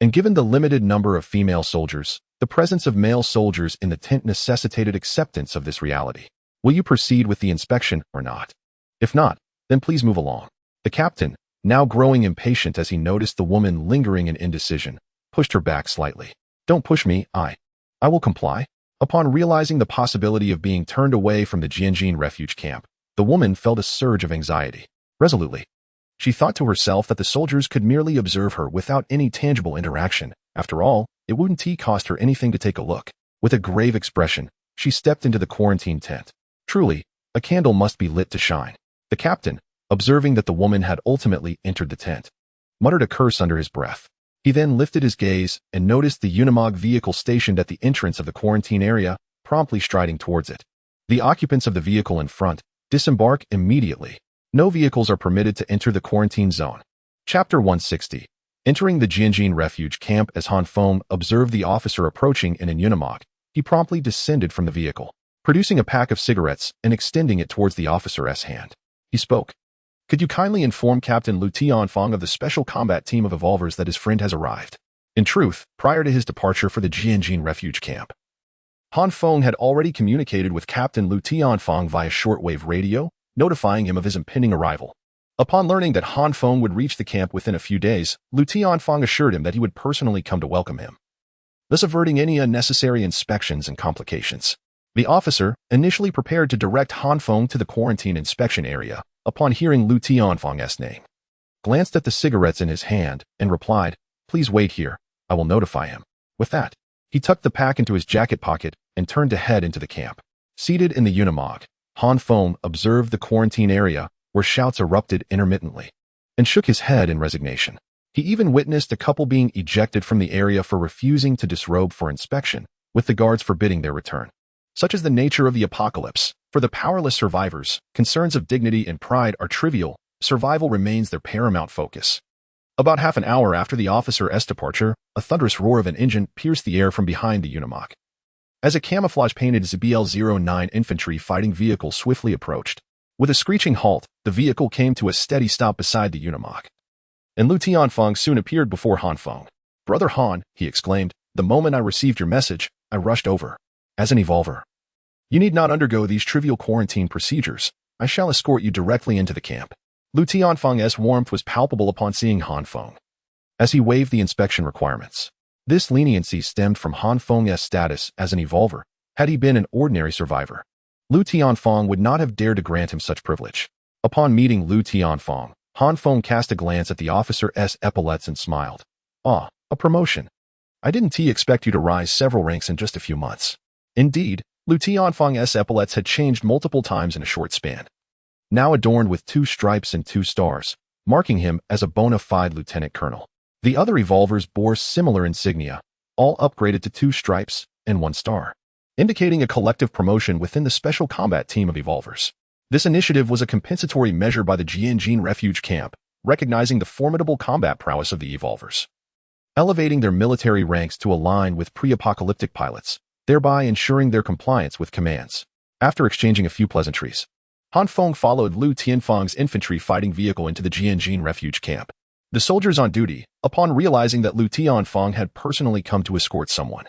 And given the limited number of female soldiers, the presence of male soldiers in the tent necessitated acceptance of this reality. "Will you proceed with the inspection or not? If not, then please move along." The captain, now growing impatient as he noticed the woman lingering in indecision, pushed her back slightly. "Don't push me, I will comply." Upon realizing the possibility of being turned away from the Jinxian refuge camp, the woman felt a surge of anxiety. Resolutely, she thought to herself that the soldiers could merely observe her without any tangible interaction. After all, it wouldn't cost her anything to take a look. With a grave expression, she stepped into the quarantine tent. Truly, a candle must be lit to shine. The captain, observing that the woman had ultimately entered the tent, muttered a curse under his breath. He then lifted his gaze and noticed the Unimog vehicle stationed at the entrance of the quarantine area, promptly striding towards it. The occupants of the vehicle in front disembark immediately. No vehicles are permitted to enter the quarantine zone. Chapter 160. Entering the Jinxian refuge camp. As Han Feng observed the officer approaching in an Unimog, he promptly descended from the vehicle, producing a pack of cigarettes and extending it towards the officer's hand. He spoke. "Could you kindly inform Captain Han Feng of the special combat team of evolvers that his friend has arrived?" In truth, prior to his departure for the Jinxian refuge camp, Han Feng had already communicated with Captain Han Feng via shortwave radio, notifying him of his impending arrival. Upon learning that Han Feng would reach the camp within a few days, Han Feng assured him that he would personally come to welcome him, thus averting any unnecessary inspections and complications. The officer, initially prepared to direct Han Feng to the quarantine inspection area, upon hearing Han Feng's name, glanced at the cigarettes in his hand and replied, "Please wait here, I will notify him." With that, he tucked the pack into his jacket pocket and turned to head into the camp. Seated in the Unimog, Han Feng observed the quarantine area, where shouts erupted intermittently, and shook his head in resignation. He even witnessed a couple being ejected from the area for refusing to disrobe for inspection, with the guards forbidding their return. Such is the nature of the apocalypse. For the powerless survivors, concerns of dignity and pride are trivial. Survival remains their paramount focus. About half an hour after the officer's departure, a thunderous roar of an engine pierced the air from behind the Unimog. As a camouflage-painted ZBL-09 infantry fighting vehicle swiftly approached, with a screeching halt, the vehicle came to a steady stop beside the Unimog. And Han Feng soon appeared before Han Feng. "Brother Han," he exclaimed, "the moment I received your message, I rushed over. As an evolver, you need not undergo these trivial quarantine procedures. I shall escort you directly into the camp." Han Feng's warmth was palpable upon seeing Han Feng, as he waived the inspection requirements. This leniency stemmed from Han Feng's status as an evolver. Had he been an ordinary survivor, Han Feng would not have dared to grant him such privilege. Upon meeting Han Feng, Han Feng cast a glance at the officer's epaulets and smiled. "Ah, a promotion. I didn't expect you to rise several ranks in just a few months." Indeed, Han Feng's epaulets had changed multiple times in a short span, now adorned with 2 stripes and 2 stars, marking him as a bona fide lieutenant colonel. The other evolvers bore similar insignia, all upgraded to 2 stripes and 1 star, indicating a collective promotion within the special combat team of evolvers. This initiative was a compensatory measure by the Jinxian refuge camp, recognizing the formidable combat prowess of the evolvers, elevating their military ranks to align with pre-apocalyptic pilots, thereby ensuring their compliance with commands. After exchanging a few pleasantries, Han Feng followed Han Feng's infantry fighting vehicle into the Jinxian refuge camp. The soldiers on duty, upon realizing that Han Feng had personally come to escort someone,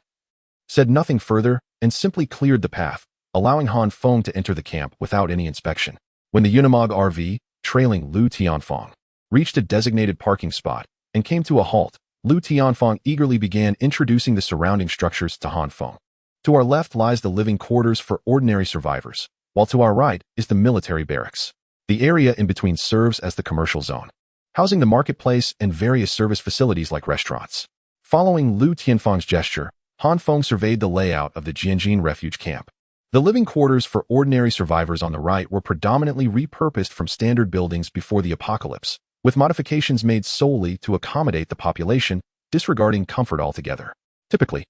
said nothing further and simply cleared the path, allowing Han Feng to enter the camp without any inspection. When the Unimog RV, trailing Han Feng, reached a designated parking spot and came to a halt, Han Feng eagerly began introducing the surrounding structures to Han Feng. To our left lies the living quarters for ordinary survivors, while to our right is the military barracks. The area in between serves as the commercial zone, housing the marketplace and various service facilities like restaurants. Following Han Feng's gesture, Han Feng surveyed the layout of the Jinxian refuge camp. The living quarters for ordinary survivors on the right were predominantly repurposed from standard buildings before the apocalypse, with modifications made solely to accommodate the population, disregarding comfort altogether. Typically,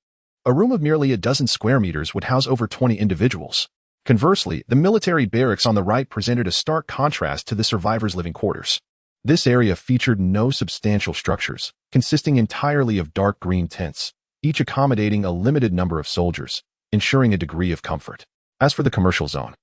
a room of merely a dozen square meters would house over 20 individuals. Conversely, the military barracks on the right presented a stark contrast to the survivors' living quarters. This area featured no substantial structures, consisting entirely of dark green tents, each accommodating a limited number of soldiers, ensuring a degree of comfort. As for the commercial zone,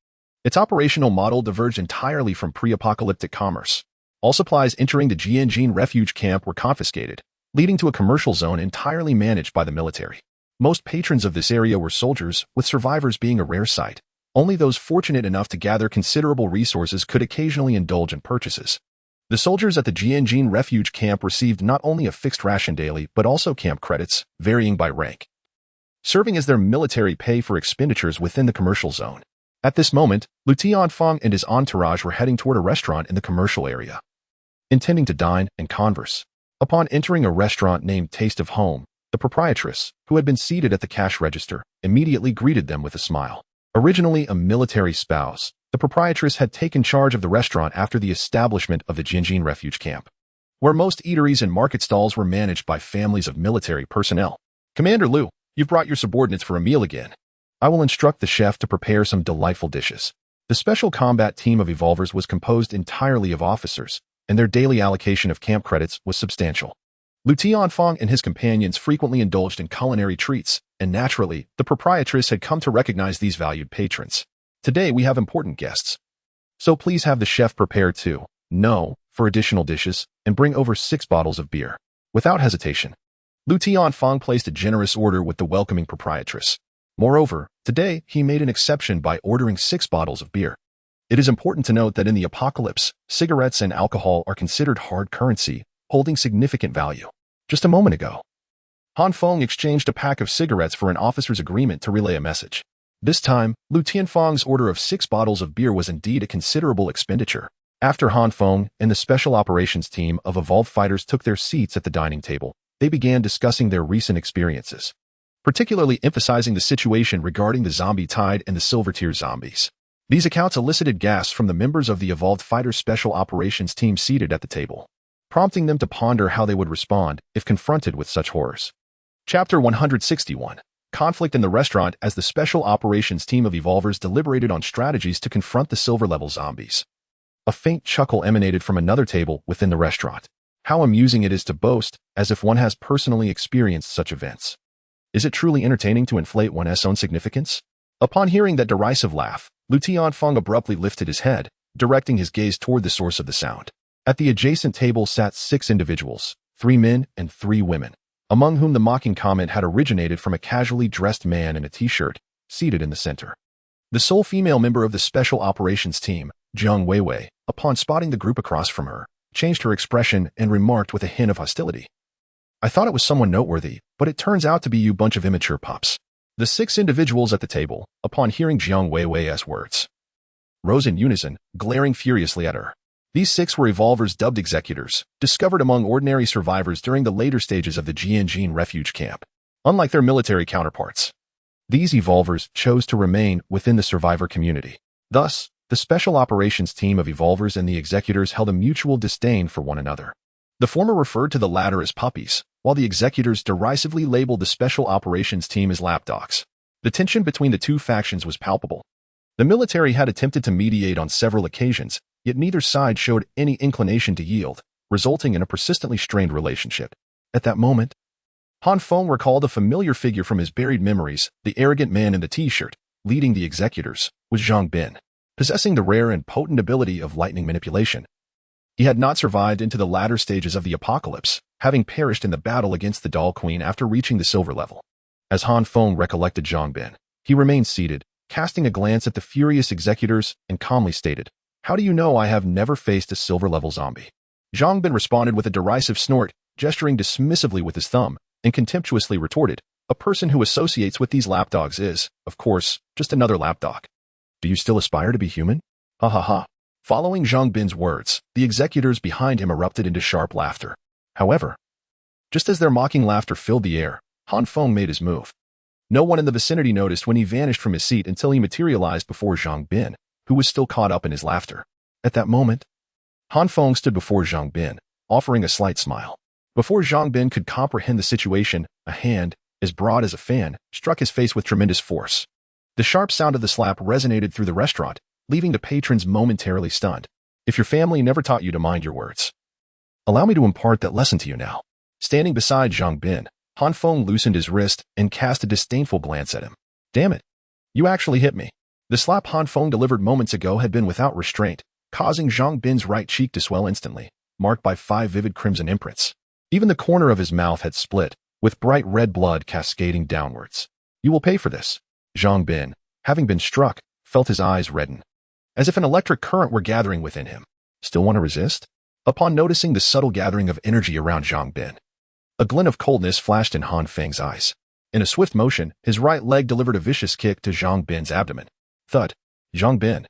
its operational model diverged entirely from pre-apocalyptic commerce. All supplies entering the Jinxian refuge camp were confiscated, leading to a commercial zone entirely managed by the military. Most patrons of this area were soldiers, with survivors being a rare sight. Only those fortunate enough to gather considerable resources could occasionally indulge in purchases. The soldiers at the Jinxian refuge camp received not only a fixed ration daily, but also camp credits, varying by rank, serving as their military pay for expenditures within the commercial zone. At this moment, Han Feng and his entourage were heading toward a restaurant in the commercial area, intending to dine and converse. Upon entering a restaurant named Taste of Home, the proprietress, who had been seated at the cash register, immediately greeted them with a smile. Originally a military spouse, the proprietress had taken charge of the restaurant after the establishment of the Jinxian refuge camp, where most eateries and market stalls were managed by families of military personnel. "Commander Liu, you've brought your subordinates for a meal again. I will instruct the chef to prepare some delightful dishes." The special combat team of evolvers was composed entirely of officers, and their daily allocation of camp credits was substantial. Han Feng and his companions frequently indulged in culinary treats, and naturally, the proprietress had come to recognize these valued patrons. "Today we have important guests, so please have the chef prepare for additional dishes, and bring over 6 bottles of beer." Without hesitation, Han Feng placed a generous order with the welcoming proprietress. Moreover, today he made an exception by ordering 6 bottles of beer. It is important to note that in the apocalypse, cigarettes and alcohol are considered hard currency, holding significant value. Just a moment ago, Han Feng exchanged a pack of cigarettes for an officer's agreement to relay a message. This time, Han Feng's order of 6 bottles of beer was indeed a considerable expenditure. After Han Feng and the special operations team of evolved fighters took their seats at the dining table, they began discussing their recent experiences, particularly emphasizing the situation regarding the zombie tide and the silver tier zombies. These accounts elicited gasps from the members of the evolved fighters special operations team seated at the table, prompting them to ponder how they would respond if confronted with such horrors. Chapter 161. Conflict in the restaurant. As the special operations team of evolvers deliberated on strategies to confront the silver-level zombies, a faint chuckle emanated from another table within the restaurant. How amusing it is to boast, as if one has personally experienced such events. Is it truly entertaining to inflate one's own significance? Upon hearing that derisive laugh, Han Feng abruptly lifted his head, directing his gaze toward the source of the sound. At the adjacent table sat 6 individuals, 3 men and 3 women, among whom the mocking comment had originated from a casually dressed man in a t-shirt, seated in the center. The sole female member of the special operations team, Jiang Weiwei, upon spotting the group across from her, changed her expression and remarked with a hint of hostility, "I thought it was someone noteworthy, but it turns out to be you bunch of immature pups." The 6 individuals at the table, upon hearing Jiang Weiwei's words, rose in unison, glaring furiously at her. These 6 were evolvers dubbed executors, discovered among ordinary survivors during the later stages of the Jinxian refuge camp. Unlike their military counterparts, these evolvers chose to remain within the survivor community. Thus, the special operations team of evolvers and the executors held a mutual disdain for one another. The former referred to the latter as puppies, while the executors derisively labeled the special operations team as lapdogs. The tension between the 2 factions was palpable. The military had attempted to mediate on several occasions, yet neither side showed any inclination to yield, resulting in a persistently strained relationship. At that moment, Han Feng recalled a familiar figure from his buried memories. The arrogant man in the t-shirt, leading the executors, was Zhang Bin, possessing the rare and potent ability of lightning manipulation. He had not survived into the latter stages of the apocalypse, having perished in the battle against the Doll Queen after reaching the silver level. As Han Feng recollected Zhang Bin, he remained seated, casting a glance at the furious executors, and calmly stated, "How do you know I have never faced a silver-level zombie?" Zhang Bin responded with a derisive snort, gesturing dismissively with his thumb, and contemptuously retorted, "A person who associates with these lapdogs is, of course, just another lapdog. Do you still aspire to be human? Ha ha ha." Following Zhang Bin's words, the executors behind him erupted into sharp laughter. However, just as their mocking laughter filled the air, Han Feng made his move. No one in the vicinity noticed when he vanished from his seat until he materialized before Zhang Bin, who was still caught up in his laughter. At that moment, Han Feng stood before Zhang Bin, offering a slight smile. Before Zhang Bin could comprehend the situation, a hand, as broad as a fan, struck his face with tremendous force. The sharp sound of the slap resonated through the restaurant, leaving the patrons momentarily stunned. If your family never taught you to mind your words, allow me to impart that lesson to you now. Standing beside Zhang Bin, Han Feng loosened his wrist and cast a disdainful glance at him. Damn it. You actually hit me. The slap Han Feng delivered moments ago had been without restraint, causing Zhang Bin's right cheek to swell instantly, marked by 5 vivid crimson imprints. Even the corner of his mouth had split, with bright red blood cascading downwards. You will pay for this. Zhang Bin, having been struck, felt his eyes redden, as if an electric current were gathering within him. Still want to resist? Upon noticing the subtle gathering of energy around Zhang Bin, a glint of coldness flashed in Han Feng's eyes. In a swift motion, his right leg delivered a vicious kick to Zhang Bin's abdomen. Thud. Zhang Bin,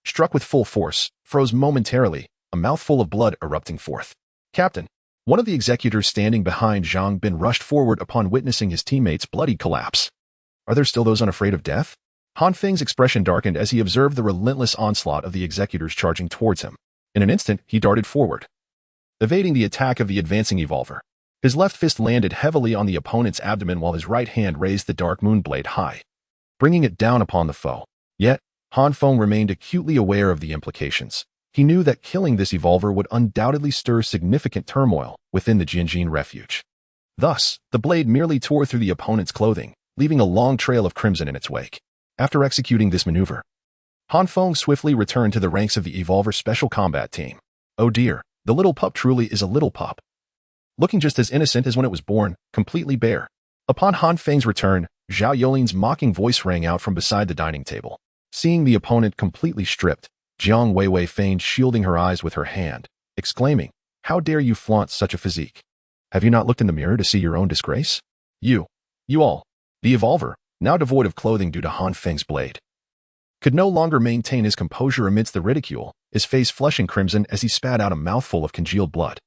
struck with full force, froze momentarily, a mouthful of blood erupting forth. Captain, one of the executors standing behind Zhang Bin rushed forward upon witnessing his teammate's bloody collapse. Are there still those unafraid of death? Han Feng's expression darkened as he observed the relentless onslaught of the executors charging towards him. In an instant, he darted forward, evading the attack of the advancing evolver. His left fist landed heavily on the opponent's abdomen while his right hand raised the dark moon blade high, bringing it down upon the foe. Yet, Han Feng remained acutely aware of the implications. He knew that killing this evolver would undoubtedly stir significant turmoil within the Jinxian refuge. Thus, the blade merely tore through the opponent's clothing, leaving a long trail of crimson in its wake. After executing this maneuver, Han Feng swiftly returned to the ranks of the evolver special combat team. Oh dear, the little pup truly is a little pup, looking just as innocent as when it was born, completely bare. Upon Han Feng's return, Zhao Yolin's mocking voice rang out from beside the dining table. Seeing the opponent completely stripped, Jiang Weiwei feigned shielding her eyes with her hand, exclaiming, "How dare you flaunt such a physique? Have you not looked in the mirror to see your own disgrace? You all." The evolver, now devoid of clothing due to Han Feng's blade, could no longer maintain his composure amidst the ridicule, his face flushing crimson as he spat out a mouthful of congealed blood.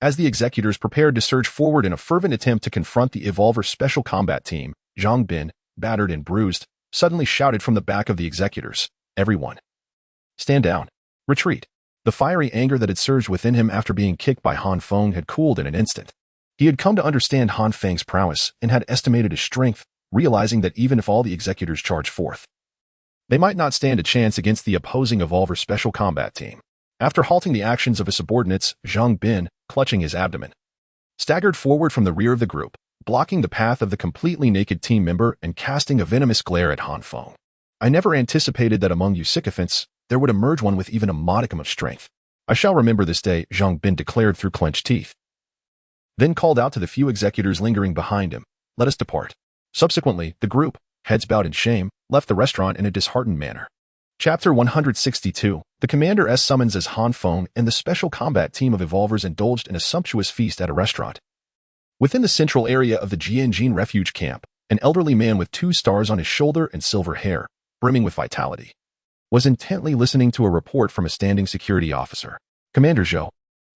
As the executors prepared to surge forward in a fervent attempt to confront the evolver special combat team, Zhang Bin, battered and bruised, suddenly shouted from the back of the executors, "Everyone, stand down. Retreat." The fiery anger that had surged within him after being kicked by Han Feng had cooled in an instant. He had come to understand Han Feng's prowess and had estimated his strength, realizing that even if all the executors charged forth, they might not stand a chance against the opposing evolver special combat team. After halting the actions of his subordinates, Zhang Bin, clutching his abdomen, staggered forward from the rear of the group, blocking the path of the completely naked team member and casting a venomous glare at Han Feng. "I never anticipated that among you sycophants, there would emerge one with even a modicum of strength. I shall remember this day," Zhang Bin declared through clenched teeth. Then called out to the few executors lingering behind him, "Let us depart." Subsequently, the group, heads bowed in shame, left the restaurant in a disheartened manner. Chapter 162. The Commander S summons as Han Feng and the special combat team of evolvers indulged in a sumptuous feast at a restaurant. Within the central area of the Jinxian refuge camp, an elderly man with 2 stars on his shoulder and silver hair, brimming with vitality, was intently listening to a report from a standing security officer. "Commander Zhou,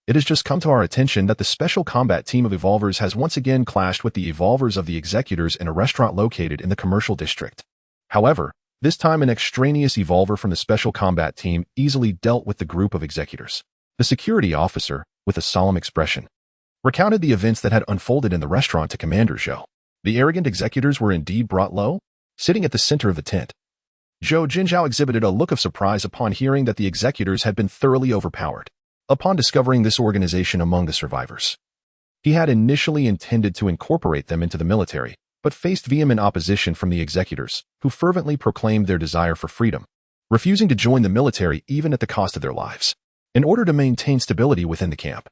it has just come to our attention that the special combat team of evolvers has once again clashed with the evolvers of the executors in a restaurant located in the commercial district. However, this time an extraneous evolver from the special combat team easily dealt with the group of executors." The security officer, with a solemn expression, recounted the events that had unfolded in the restaurant to Commander Zhou. The arrogant executors were indeed brought low. Sitting at the center of the tent, Zhou Jinzhao exhibited a look of surprise upon hearing that the executors had been thoroughly overpowered. Upon discovering this organization among the survivors, he had initially intended to incorporate them into the military, but faced vehement opposition from the executors, who fervently proclaimed their desire for freedom, refusing to join the military even at the cost of their lives. in order to maintain stability within the camp.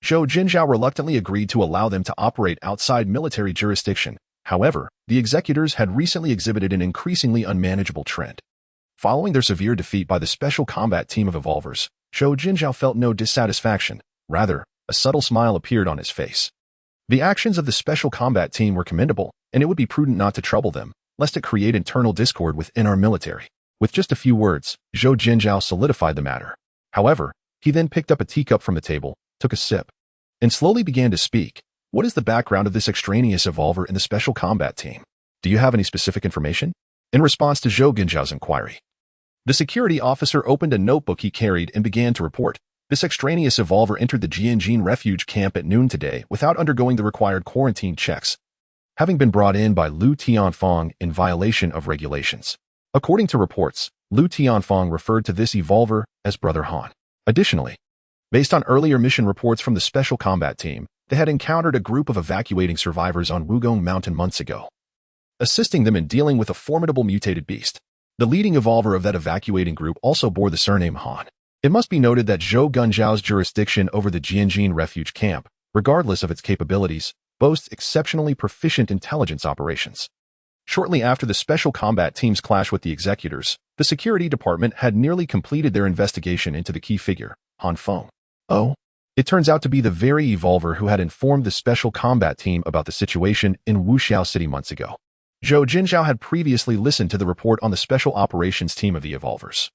Zhou Jinzhao reluctantly agreed to allow them to operate outside military jurisdiction. However, the executors had recently exhibited an increasingly unmanageable trend. Following their severe defeat by the Special Combat Team of Evolvers, Zhou Jinzhao felt no dissatisfaction. Rather, a subtle smile appeared on his face. The actions of the Special Combat Team were commendable, and it would be prudent not to trouble them, lest it create internal discord within our military. With just a few words, Zhou Jinzhao solidified the matter. However, he then picked up a teacup from the table, took a sip, and slowly began to speak. What is the background of this extraneous evolver in the Special Combat Team? Do you have any specific information? In response to Zhou Jinzhao's inquiry, the security officer opened a notebook he carried and began to report. This extraneous evolver entered the Jinxian refuge camp at noon today without undergoing the required quarantine checks, having been brought in by Lu Tianfeng in violation of regulations. According to reports, Lu Tianfeng referred to this evolver as Brother Han. Additionally, based on earlier mission reports from the Special Combat Team, they had encountered a group of evacuating survivors on Wugong Mountain months ago, assisting them in dealing with a formidable mutated beast. The leading evolver of that evacuating group also bore the surname Han. It must be noted that Zhou Jinzhao's jurisdiction over the Jinxian refuge camp, regardless of its capabilities, boasts exceptionally proficient intelligence operations. Shortly after the Special Combat Team's clash with the executors, the security department had nearly completed their investigation into the key figure, Han Feng. Oh, it turns out to be the very evolver who had informed the Special Combat Team about the situation in Wuxiao City months ago. Zhou Jinzhao had previously listened to the report on the Special Operations Team of the Evolvers,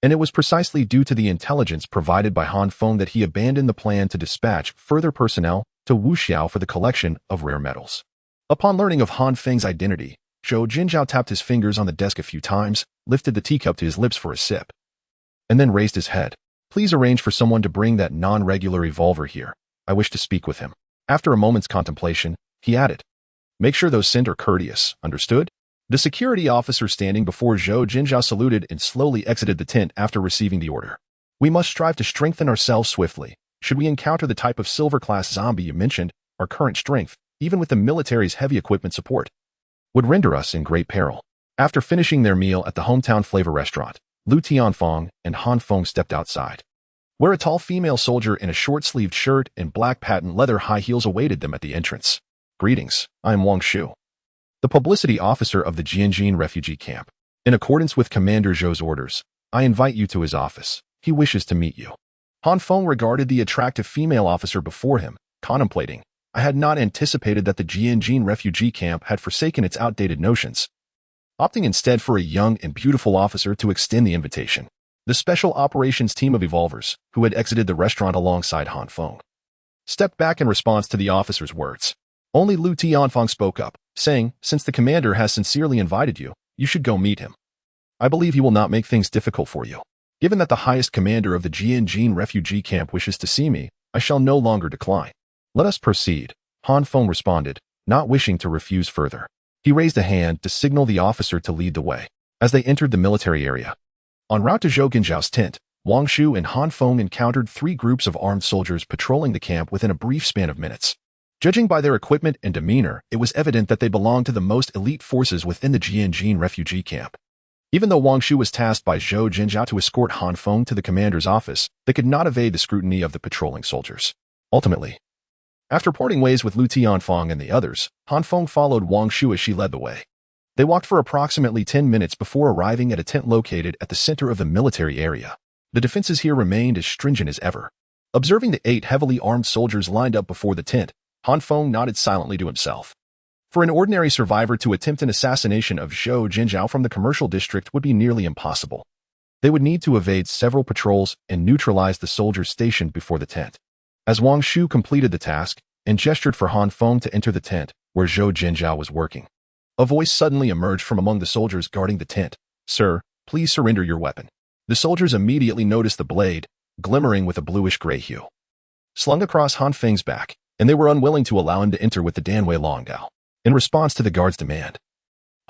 and it was precisely due to the intelligence provided by Han Feng that he abandoned the plan to dispatch further personnel to Wuxiao for the collection of rare metals. Upon learning of Han Feng's identity, Zhou Jinzhao tapped his fingers on the desk a few times, lifted the teacup to his lips for a sip, and then raised his head. Please arrange for someone to bring that non-regular evolver here. I wish to speak with him. After a moment's contemplation, he added, make sure those sent are courteous, understood? The security officer standing before Zhou Jinzhao saluted and slowly exited the tent after receiving the order. We must strive to strengthen ourselves swiftly. Should we encounter the type of silver-class zombie you mentioned, our current strength, even with the military's heavy equipment support, would render us in great peril. After finishing their meal at the hometown flavor restaurant, Lu Tianfeng and Han Feng stepped outside, where a tall female soldier in a short-sleeved shirt and black patent leather high heels awaited them at the entrance. Greetings, I am Wang Shu, the publicity officer of the Jinxian refugee camp. In accordance with Commander Zhou's orders, I invite you to his office. He wishes to meet you. Han Feng regarded the attractive female officer before him, contemplating. I had not anticipated that the Jinxian refugee camp had forsaken its outdated notions, opting instead for a young and beautiful officer to extend the invitation. The Special Operations Team of Evolvers, who had exited the restaurant alongside Han Feng, stepped back in response to the officer's words. Only Lu Tianfeng spoke up, saying, since the commander has sincerely invited you, you should go meet him. I believe he will not make things difficult for you. Given that the highest commander of the Jinxian refugee camp wishes to see me, I shall no longer decline. Let us proceed, Han Feng responded, not wishing to refuse further. He raised a hand to signal the officer to lead the way. As they entered the military area, en route to Zhou Jinzhao's tent, Wang Shu and Han Feng encountered 3 groups of armed soldiers patrolling the camp within a brief span of minutes. Judging by their equipment and demeanor, it was evident that they belonged to the most elite forces within the Jinxian refugee camp. Even though Wang Shu was tasked by Zhou Jinzhao to escort Han Feng to the commander's office, they could not evade the scrutiny of the patrolling soldiers. Ultimately, after parting ways with Lu Tianfeng and the others, Han Feng followed Wang Shu as she led the way. They walked for approximately 10 minutes before arriving at a tent located at the center of the military area. The defenses here remained as stringent as ever. Observing the 8 heavily armed soldiers lined up before the tent, Han Feng nodded silently to himself. For an ordinary survivor to attempt an assassination of Zhou Jinzhao from the commercial district would be nearly impossible. They would need to evade several patrols and neutralize the soldiers stationed before the tent. As Wang Shu completed the task and gestured for Han Feng to enter the tent where Zhou Jinzhao was working, a voice suddenly emerged from among the soldiers guarding the tent. Sir, please surrender your weapon. The soldiers immediately noticed the blade, glimmering with a bluish-gray hue, slung across Han Feng's back, and they were unwilling to allow him to enter with the Danwei Longgao. In response to the guard's demand,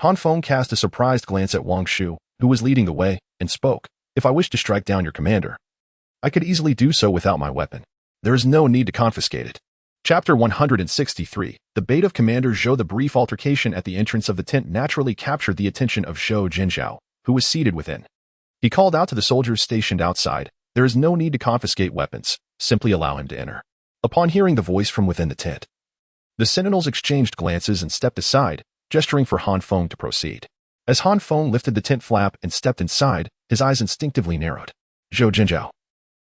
Han Feng cast a surprised glance at Wang Shu, who was leading the way, and spoke. If I wish to strike down your commander, I could easily do so without my weapon. There is no need to confiscate it. Chapter 163. The bait of Commander Zhou. The brief altercation at the entrance of the tent naturally captured the attention of Zhou Jinzhao, who was seated within. He called out to the soldiers stationed outside, There is no need to confiscate weapons. Simply allow him to enter. Upon hearing the voice from within the tent, the sentinels exchanged glances and stepped aside, gesturing for Han Feng to proceed. As Han Feng lifted the tent flap and stepped inside, his eyes instinctively narrowed. Zhou Jinjiao,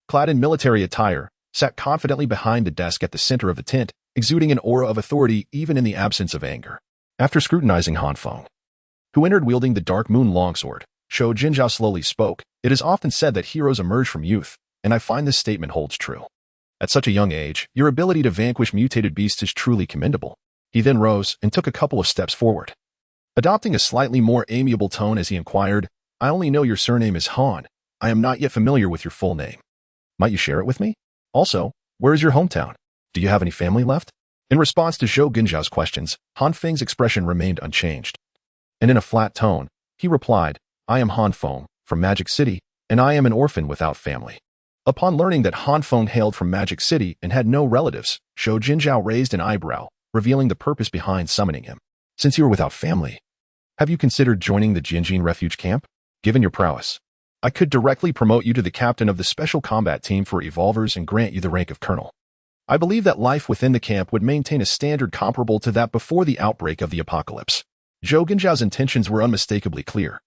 clad in military attire, sat confidently behind the desk at the center of the tent, exuding an aura of authority even in the absence of anger. After scrutinizing Han Feng, who entered wielding the Dark Moon longsword, Zhou Jinjiao slowly spoke. It is often said that heroes emerge from youth, and I find this statement holds true. At such a young age, your ability to vanquish mutated beasts is truly commendable. He then rose and took a couple of steps forward, adopting a slightly more amiable tone as he inquired, I only know your surname is Han. I am not yet familiar with your full name. Might you share it with me? Also, where is your hometown? Do you have any family left? In response to Zhou Jinjiao's questions, Han Feng's expression remained unchanged. And in a flat tone, he replied, I am Han Feng, from Magic City, and I am an orphan without family. Upon learning that Han Feng hailed from Magic City and had no relatives, Zhou Jinjiao raised an eyebrow, revealing the purpose behind summoning him. Since you are without family, have you considered joining the Jinxian refuge camp? Given your prowess, I could directly promote you to the captain of the special combat team for evolvers and grant you the rank of colonel. I believe that life within the camp would maintain a standard comparable to that before the outbreak of the apocalypse. Zhou Jinjiao's intentions were unmistakably clear.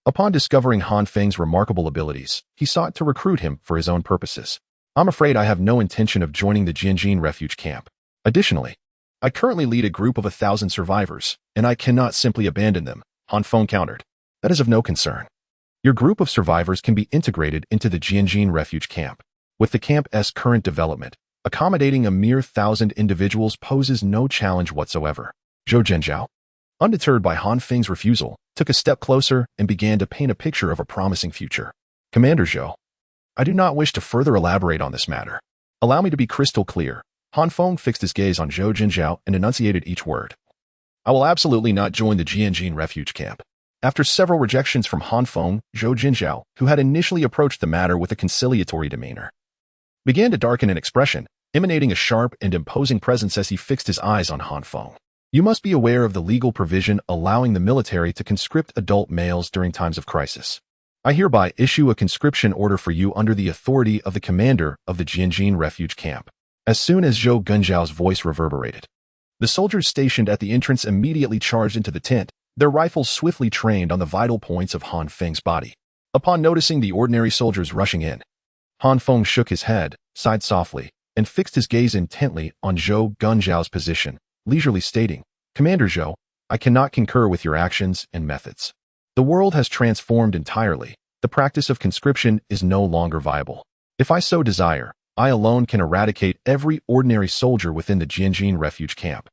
Upon discovering Han Feng's remarkable abilities, he sought to recruit him for his own purposes. I'm afraid I have no intention of joining the Jinxian refuge camp. Additionally, I currently lead a group of 1,000 survivors, and I cannot simply abandon them, Han Feng countered. That is of no concern. Your group of survivors can be integrated into the Jinxian refuge camp. With the camp's current development, accommodating a mere 1,000 individuals poses no challenge whatsoever. Zhou Jinjiao, undeterred by Han Feng's refusal, took a step closer and began to paint a picture of a promising future. Commander Zhou, I do not wish to further elaborate on this matter. Allow me to be crystal clear. Han Feng fixed his gaze on Zhou Jinjiao and enunciated each word. I will absolutely not join the Jinxian refuge camp. After several rejections from Han Feng, Zhou Jinjiao, who had initially approached the matter with a conciliatory demeanor, began to darken in expression, emanating a sharp and imposing presence as he fixed his eyes on Han Feng. You must be aware of the legal provision allowing the military to conscript adult males during times of crisis. I hereby issue a conscription order for you under the authority of the commander of the Jinxian refuge camp. As soon as Zhou Jinjiao's voice reverberated, the soldiers stationed at the entrance immediately charged into the tent, their rifles swiftly trained on the vital points of Han Feng's body. Upon noticing the ordinary soldiers rushing in, Han Feng shook his head, sighed softly, and fixed his gaze intently on Zhou Jinjiao's position, leisurely stating, Commander Zhou, I cannot concur with your actions and methods. The world has transformed entirely. The practice of conscription is no longer viable. If I so desire, I alone can eradicate every ordinary soldier within the Jinxian refuge camp.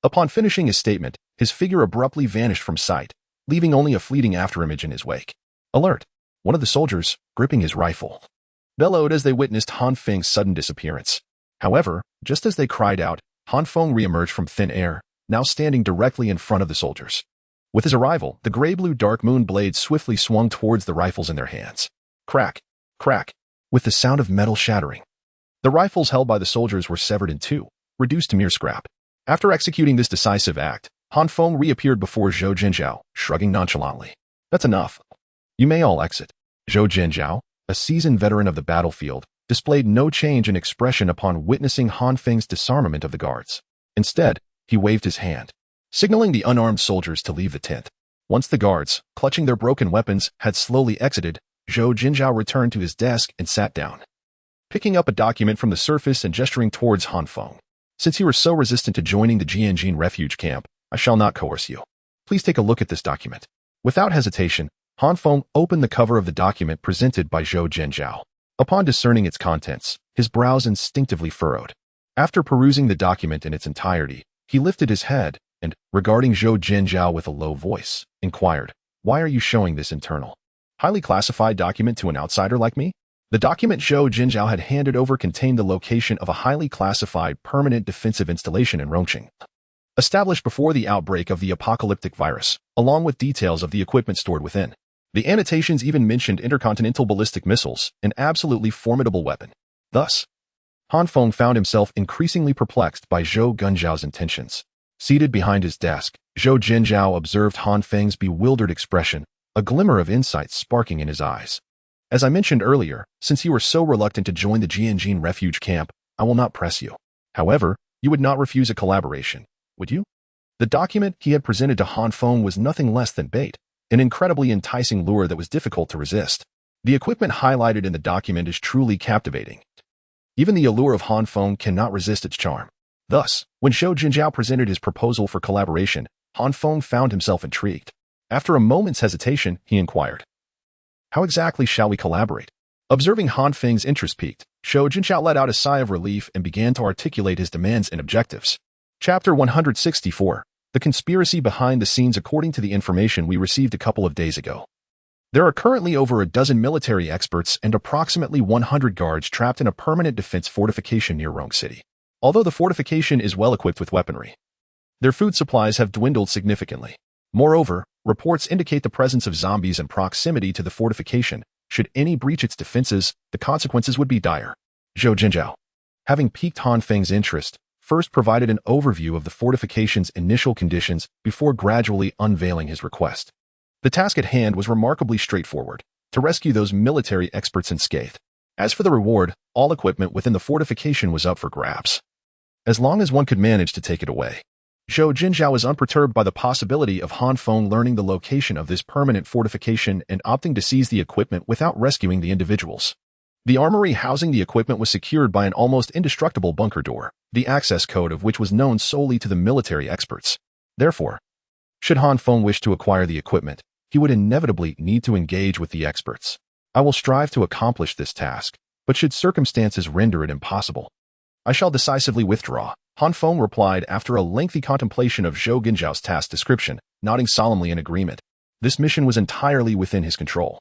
Upon finishing his statement, his figure abruptly vanished from sight, leaving only a fleeting afterimage in his wake. Alert! One of the soldiers, gripping his rifle, bellowed as they witnessed Han Feng's sudden disappearance. However, just as they cried out, Han Feng re-emerged from thin air, now standing directly in front of the soldiers. With his arrival, the gray-blue Dark Moon blades swiftly swung towards the rifles in their hands. Crack! Crack! With the sound of metal shattering, the rifles held by the soldiers were severed in two, reduced to mere scrap. After executing this decisive act, Han Feng reappeared before Zhou Jinjiao, shrugging nonchalantly. That's enough. You may all exit. Zhou Jinjiao, a seasoned veteran of the battlefield, displayed no change in expression upon witnessing Han Feng's disarmament of the guards. Instead, he waved his hand, signaling the unarmed soldiers to leave the tent. Once the guards, clutching their broken weapons, had slowly exited, Zhou Jinjiao returned to his desk and sat down, picking up a document from the surface and gesturing towards Han Feng. Since you are so resistant to joining the Jinxian refuge camp, I shall not coerce you. Please take a look at this document. Without hesitation, Han Feng opened the cover of the document presented by Zhou Jinjiao. Upon discerning its contents, his brows instinctively furrowed. After perusing the document in its entirety, he lifted his head and, regarding Zhou Jinjiao with a low voice, inquired, Why are you showing this internal, highly classified document to an outsider like me? The document Zhou Jinjiao had handed over contained the location of a highly classified permanent defensive installation in Rongqing, established before the outbreak of the apocalyptic virus, along with details of the equipment stored within. The annotations even mentioned intercontinental ballistic missiles, an absolutely formidable weapon. Thus, Han Feng found himself increasingly perplexed by Zhou Jinjiao's intentions. Seated behind his desk, Zhou Jinjiao observed Han Feng's bewildered expression, a glimmer of insight sparking in his eyes. As I mentioned earlier, since you are so reluctant to join the Jinxian refuge camp, I will not press you. However, you would not refuse a collaboration, would you? The document he had presented to Han Feng was nothing less than bait, an incredibly enticing lure that was difficult to resist. The equipment highlighted in the document is truly captivating. Even the allure of Han Feng cannot resist its charm. Thus, when Zhou Jinzhao presented his proposal for collaboration, Han Feng found himself intrigued. After a moment's hesitation, he inquired, "How exactly shall we collaborate?" Observing Han Feng's interest piqued, Zhou Jinzhao let out a sigh of relief and began to articulate his demands and objectives. Chapter 164. The conspiracy behind the scenes. According to the information we received a couple of days ago, there are currently over a dozen military experts and approximately 100 guards trapped in a permanent defense fortification near Rong City. Although the fortification is well equipped with weaponry, their food supplies have dwindled significantly. Moreover, reports indicate the presence of zombies in proximity to the fortification. Should any breach its defenses, the consequences would be dire. Zhou Jinzhao, having piqued Han Feng's interest, first provided an overview of the fortification's initial conditions before gradually unveiling his request. The task at hand was remarkably straightforward: to rescue those military experts unscathed. As for the reward, all equipment within the fortification was up for grabs, as long as one could manage to take it away. Zhou Jinzhao was unperturbed by the possibility of Han Feng learning the location of this permanent fortification and opting to seize the equipment without rescuing the individuals. The armory housing the equipment was secured by an almost indestructible bunker door, the access code of which was known solely to the military experts. Therefore, should Han Feng wish to acquire the equipment, he would inevitably need to engage with the experts. I will strive to accomplish this task, but should circumstances render it impossible, I shall decisively withdraw, Han Feng replied after a lengthy contemplation of Zhou Jinzhao's task description, nodding solemnly in agreement. This mission was entirely within his control,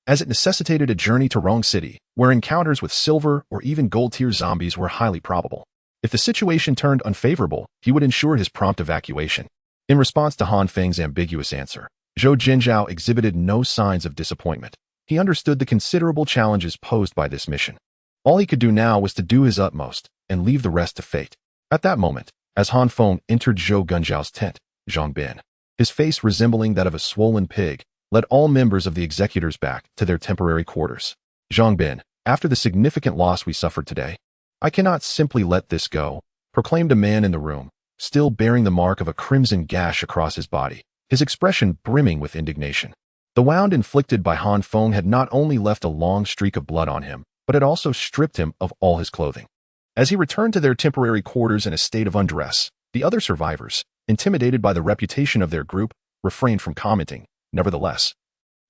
as it necessitated a journey to Rong City, where encounters with silver or even gold-tier zombies were highly probable. If the situation turned unfavorable, he would ensure his prompt evacuation. In response to Han Feng's ambiguous answer, Zhou Jinzhao exhibited no signs of disappointment. He understood the considerable challenges posed by this mission. All he could do now was to do his utmost and leave the rest to fate. At that moment, as Han Feng entered Zhou Jinzhao's tent, Zhang Bin, his face resembling that of a swollen pig, led all members of the executors back to their temporary quarters. Zhang Bin, after the significant loss we suffered today, I cannot simply let this go, proclaimed a man in the room, still bearing the mark of a crimson gash across his body, his expression brimming with indignation. The wound inflicted by Han Feng had not only left a long streak of blood on him, but had also stripped him of all his clothing. As he returned to their temporary quarters in a state of undress, the other survivors, intimidated by the reputation of their group, refrained from commenting. Nevertheless,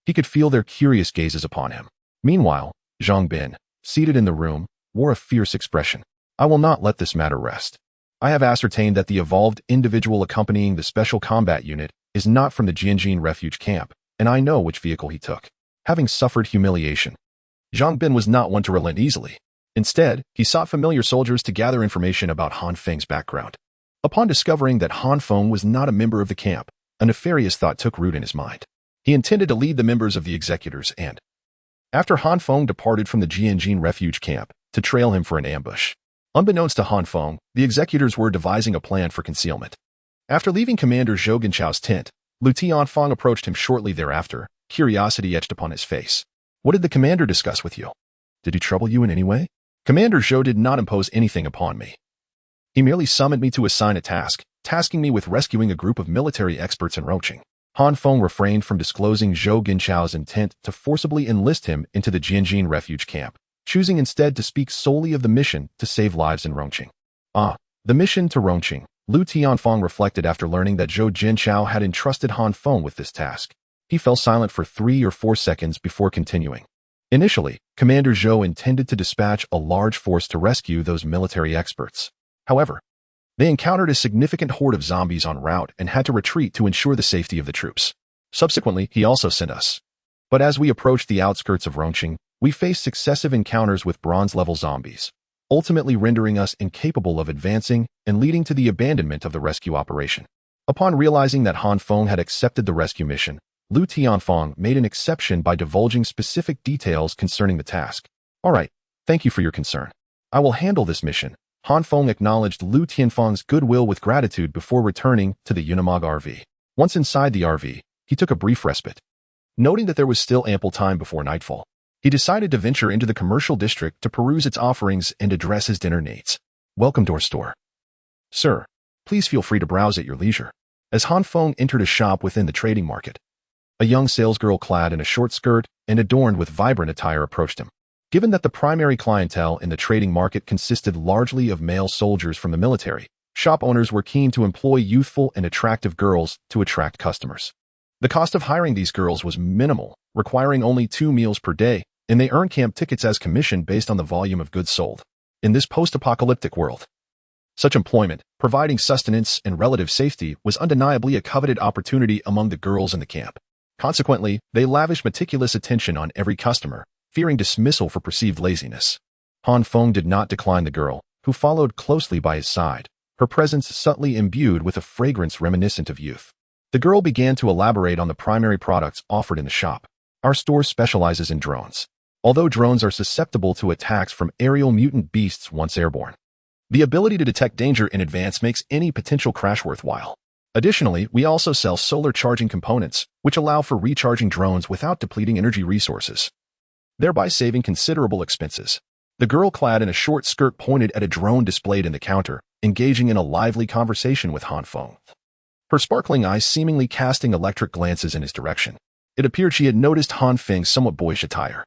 he could feel their curious gazes upon him. Meanwhile, Zhang Bin, seated in the room, wore a fierce expression. I will not let this matter rest. I have ascertained that the evolved individual accompanying the special combat unit is not from the Jinxian refuge camp, and I know which vehicle he took. Having suffered humiliation, Zhang Bin was not one to relent easily. Instead, he sought familiar soldiers to gather information about Han Feng's background. Upon discovering that Han Feng was not a member of the camp, a nefarious thought took root in his mind. He intended to lead the members of the executors and, after Han Feng departed from the Jinxian refuge camp, to trail him for an ambush. Unbeknownst to Han Feng, the executors were devising a plan for concealment. After leaving Commander Zhou Jinzhao's tent, Han Feng approached him shortly thereafter, curiosity etched upon his face. What did the commander discuss with you? Did he trouble you in any way? Commander Zhou did not impose anything upon me. He merely summoned me to assign a task, tasking me with rescuing a group of military experts in Roching. Han Feng refrained from disclosing Zhou Jinzhao's intent to forcibly enlist him into the Jinxian refuge camp, choosing instead to speak solely of the mission to save lives in Rongqing. The mission to Rongqing, Han Feng reflected after learning that Zhou Jinzhao had entrusted Han Feng with this task. He fell silent for 3 or 4 seconds before continuing. Initially, Commander Zhou intended to dispatch a large force to rescue those military experts. However, they encountered a significant horde of zombies en route and had to retreat to ensure the safety of the troops. Subsequently, he also sent us. But as we approached the outskirts of Rongqing, we faced successive encounters with bronze-level zombies, ultimately rendering us incapable of advancing and leading to the abandonment of the rescue operation. Upon realizing that Han Feng had accepted the rescue mission, Han Feng made an exception by divulging specific details concerning the task. All right, thank you for your concern. I will handle this mission. Han Feng acknowledged Han Feng's goodwill with gratitude before returning to the Unimog RV. Once inside the RV, he took a brief respite. Noting that there was still ample time before nightfall, He decided to venture into the commercial district to peruse its offerings and address his dinner needs. Welcome to our store. Sir, please feel free to browse at your leisure. As Han Feng entered a shop within the trading market, a young salesgirl clad in a short skirt and adorned with vibrant attire approached him. Given that the primary clientele in the trading market consisted largely of male soldiers from the military, shop owners were keen to employ youthful and attractive girls to attract customers. The cost of hiring these girls was minimal, requiring only 2 meals per day, and they earned camp tickets as commission based on the volume of goods sold. In this post-apocalyptic world, such employment, providing sustenance and relative safety, was undeniably a coveted opportunity among the girls in the camp. Consequently, they lavished meticulous attention on every customer, fearing dismissal for perceived laziness. Han Feng did not decline the girl, who followed closely by his side, her presence subtly imbued with a fragrance reminiscent of youth. The girl began to elaborate on the primary products offered in the shop. Our store specializes in drones. Although drones are susceptible to attacks from aerial mutant beasts once airborne, the ability to detect danger in advance makes any potential crash worthwhile. Additionally, we also sell solar charging components, which allow for recharging drones without depleting energy resources, thereby saving considerable expenses. The girl clad in a short skirt pointed at a drone displayed in the counter, engaging in a lively conversation with Han Feng, her sparkling eyes seemingly casting electric glances in his direction. It appeared she had noticed Han Feng's somewhat boyish attire,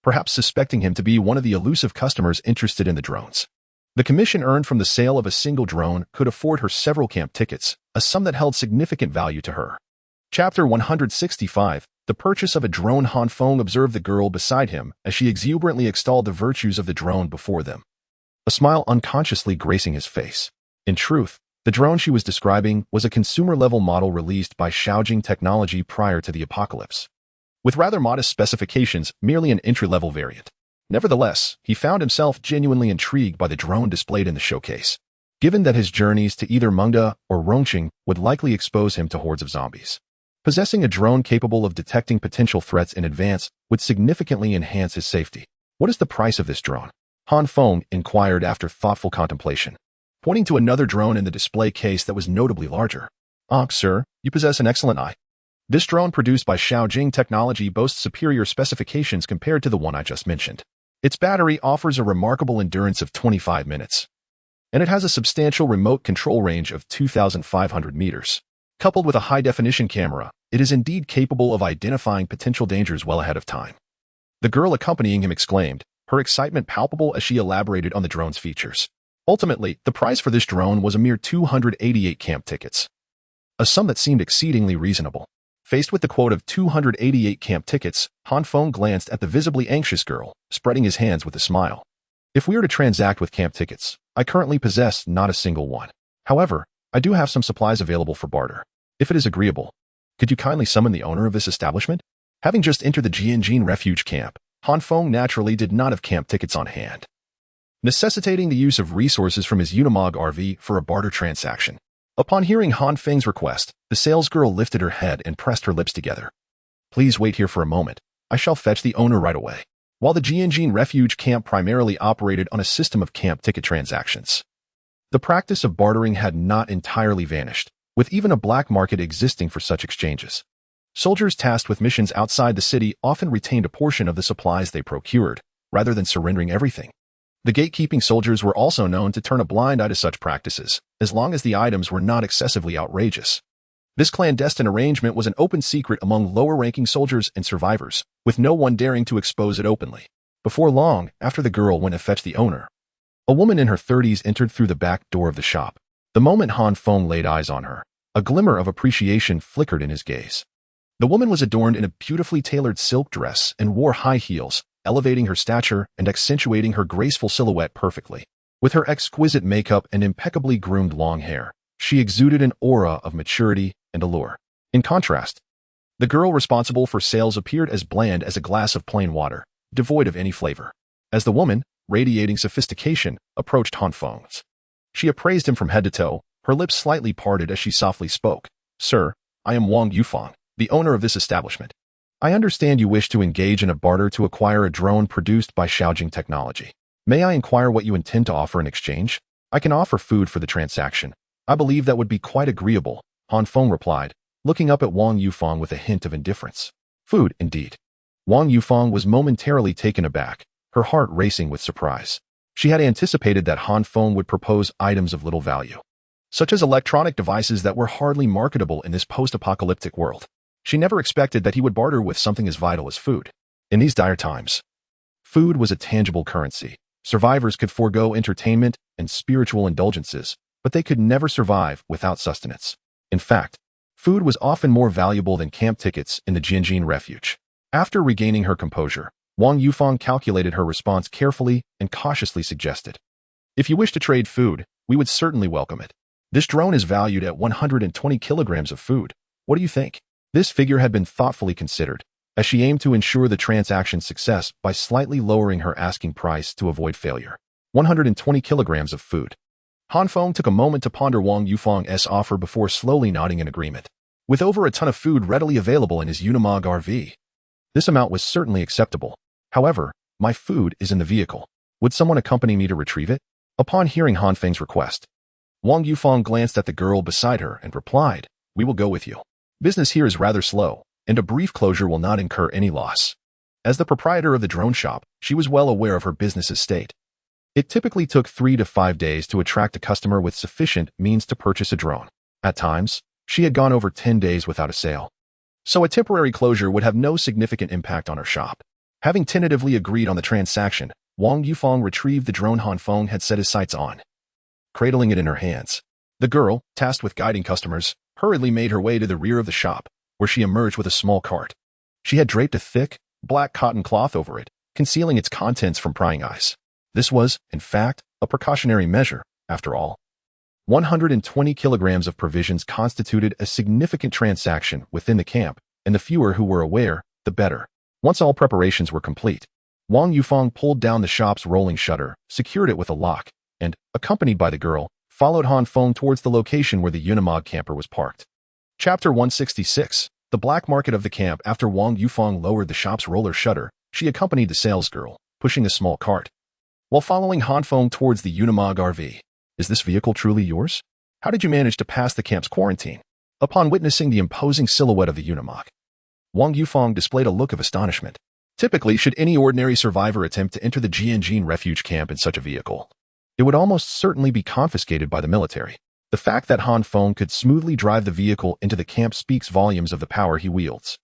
perhaps suspecting him to be one of the elusive customers interested in the drones. The commission earned from the sale of a single drone could afford her several camp tickets, a sum that held significant value to her. Chapter 165, The Purchase of a Drone. Han Feng observed the girl beside him as she exuberantly extolled the virtues of the drone before them, a smile unconsciously gracing his face. In truth, the drone she was describing was a consumer-level model released by Shaojing Technology prior to the apocalypse, with rather modest specifications, merely an entry-level variant. Nevertheless, he found himself genuinely intrigued by the drone displayed in the showcase, given that his journeys to either Mengda or Rongqing would likely expose him to hordes of zombies. Possessing a drone capable of detecting potential threats in advance would significantly enhance his safety. What is the price of this drone? Han Feng inquired after thoughtful contemplation, pointing to another drone in the display case that was notably larger. Ah, sir, you possess an excellent eye. This drone produced by Shaojing Technology boasts superior specifications compared to the one I just mentioned. Its battery offers a remarkable endurance of 25 minutes, and it has a substantial remote control range of 2,500 meters. Coupled with a high-definition camera, it is indeed capable of identifying potential dangers well ahead of time. The girl accompanying him exclaimed, her excitement palpable as she elaborated on the drone's features. Ultimately, the price for this drone was a mere 288 camp tickets, a sum that seemed exceedingly reasonable. Faced with the quote of 288 camp tickets, Han Feng glanced at the visibly anxious girl, spreading his hands with a smile. If we are to transact with camp tickets, I currently possess not a single one. However, I do have some supplies available for barter. If it is agreeable, could you kindly summon the owner of this establishment? Having just entered the Jinxian refuge camp, Han Feng naturally did not have camp tickets on hand, necessitating the use of resources from his Unimog RV for a barter transaction. Upon hearing Han Feng's request, the salesgirl lifted her head and pressed her lips together. Please wait here for a moment. I shall fetch the owner right away. While the Jinxian refuge camp primarily operated on a system of camp ticket transactions, the practice of bartering had not entirely vanished, with even a black market existing for such exchanges. Soldiers tasked with missions outside the city often retained a portion of the supplies they procured, rather than surrendering everything. The gatekeeping soldiers were also known to turn a blind eye to such practices, as long as the items were not excessively outrageous. This clandestine arrangement was an open secret among lower-ranking soldiers and survivors, with no one daring to expose it openly. Before long, after the girl went to fetch the owner, a woman in her 30s entered through the back door of the shop. The moment Han Feng laid eyes on her, a glimmer of appreciation flickered in his gaze. The woman was adorned in a beautifully tailored silk dress and wore high heels, elevating her stature and accentuating her graceful silhouette perfectly. With her exquisite makeup and impeccably groomed long hair, she exuded an aura of maturity and allure. In contrast, the girl responsible for sales appeared as bland as a glass of plain water, devoid of any flavor. As the woman, radiating sophistication, approached Han Feng, she appraised him from head to toe, her lips slightly parted as she softly spoke. Sir, I am Wang Yufang, the owner of this establishment. I understand you wish to engage in a barter to acquire a drone produced by Shaojing Technology. May I inquire what you intend to offer in exchange? I can offer food for the transaction. I believe that would be quite agreeable, Han Feng replied, looking up at Wang Yufang with a hint of indifference. Food, indeed. Wang Yufeng was momentarily taken aback, her heart racing with surprise. She had anticipated that Han Feng would propose items of little value, such as electronic devices that were hardly marketable in this post-apocalyptic world. She never expected that he would barter with something as vital as food. In these dire times, food was a tangible currency. Survivors could forego entertainment and spiritual indulgences, but they could never survive without sustenance. In fact, food was often more valuable than camp tickets in the Jinxian refuge. After regaining her composure, Wang Yufeng calculated her response carefully and cautiously suggested, "If you wish to trade food, we would certainly welcome it. This drone is valued at 120 kilograms of food. What do you think?" This figure had been thoughtfully considered, as she aimed to ensure the transaction's success by slightly lowering her asking price to avoid failure. 120 kilograms of food. Han Feng took a moment to ponder Wang Yufeng's offer before slowly nodding in agreement. With over a ton of food readily available in his Unimog RV, this amount was certainly acceptable. However, my food is in the vehicle. Would someone accompany me to retrieve it? Upon hearing Han Feng's request, Wang Yufeng glanced at the girl beside her and replied, "We will go with you. Business here is rather slow, and a brief closure will not incur any loss." As the proprietor of the drone shop, she was well aware of her business's state. It typically took 3 to 5 days to attract a customer with sufficient means to purchase a drone. At times, she had gone over 10 days without a sale. So a temporary closure would have no significant impact on her shop. Having tentatively agreed on the transaction, Wang Yufeng retrieved the drone Han Feng had set his sights on. Cradling it in her hands, the girl, tasked with guiding customers, hurriedly made her way to the rear of the shop, where she emerged with a small cart. She had draped a thick, black cotton cloth over it, concealing its contents from prying eyes. This was, in fact, a precautionary measure, after all. 120 kilograms of provisions constituted a significant transaction within the camp, and the fewer who were aware, the better. Once all preparations were complete, Wang Yufeng pulled down the shop's rolling shutter, secured it with a lock, and, accompanied by the girl, followed Han Feng towards the location where the Unimog camper was parked. Chapter 166. The Black Market of the Camp. After Wang Yufeng lowered the shop's roller shutter, she accompanied the salesgirl, pushing a small cart, while following Han Feng towards the Unimog RV. "Is this vehicle truly yours? How did you manage to pass the camp's quarantine?" Upon witnessing the imposing silhouette of the Unimog, Wang Yufeng displayed a look of astonishment. Typically, should any ordinary survivor attempt to enter the Jinxian refuge camp in such a vehicle, it would almost certainly be confiscated by the military. The fact that Han Feng could smoothly drive the vehicle into the camp speaks volumes of the power he wields.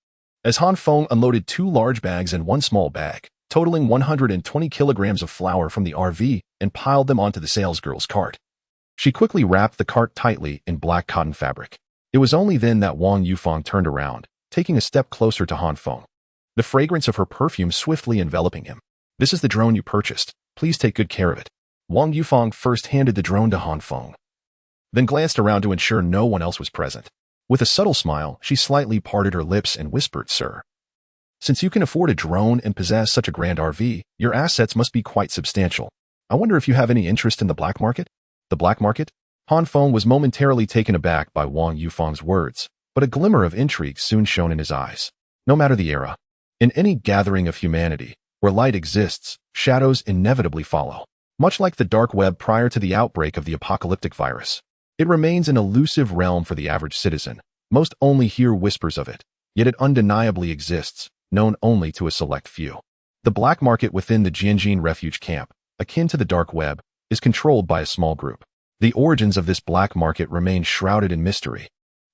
As Han Feng unloaded 2 large bags and 1 small bag, totaling 120 kilograms of flour from the RV, and piled them onto the salesgirl's cart, she quickly wrapped the cart tightly in black cotton fabric. It was only then that Wang Yufeng turned around, taking a step closer to Han Feng, the fragrance of her perfume swiftly enveloping him. "This is the drone you purchased. Please take good care of it." Wang Yufeng first handed the drone to Han Feng, then glanced around to ensure no one else was present. With a subtle smile, she slightly parted her lips and whispered, "Sir, since you can afford a drone and possess such a grand RV, your assets must be quite substantial. I wonder if you have any interest in the black market?" The black market? Han Feng was momentarily taken aback by Wang Yufeng's words, but a glimmer of intrigue soon shone in his eyes. No matter the era, in any gathering of humanity, where light exists, shadows inevitably follow. Much like the dark web prior to the outbreak of the apocalyptic virus, it remains an elusive realm for the average citizen. Most only hear whispers of it, yet it undeniably exists, known only to a select few. The black market within the Jinxian refuge camp, akin to the dark web, is controlled by a small group. The origins of this black market remain shrouded in mystery,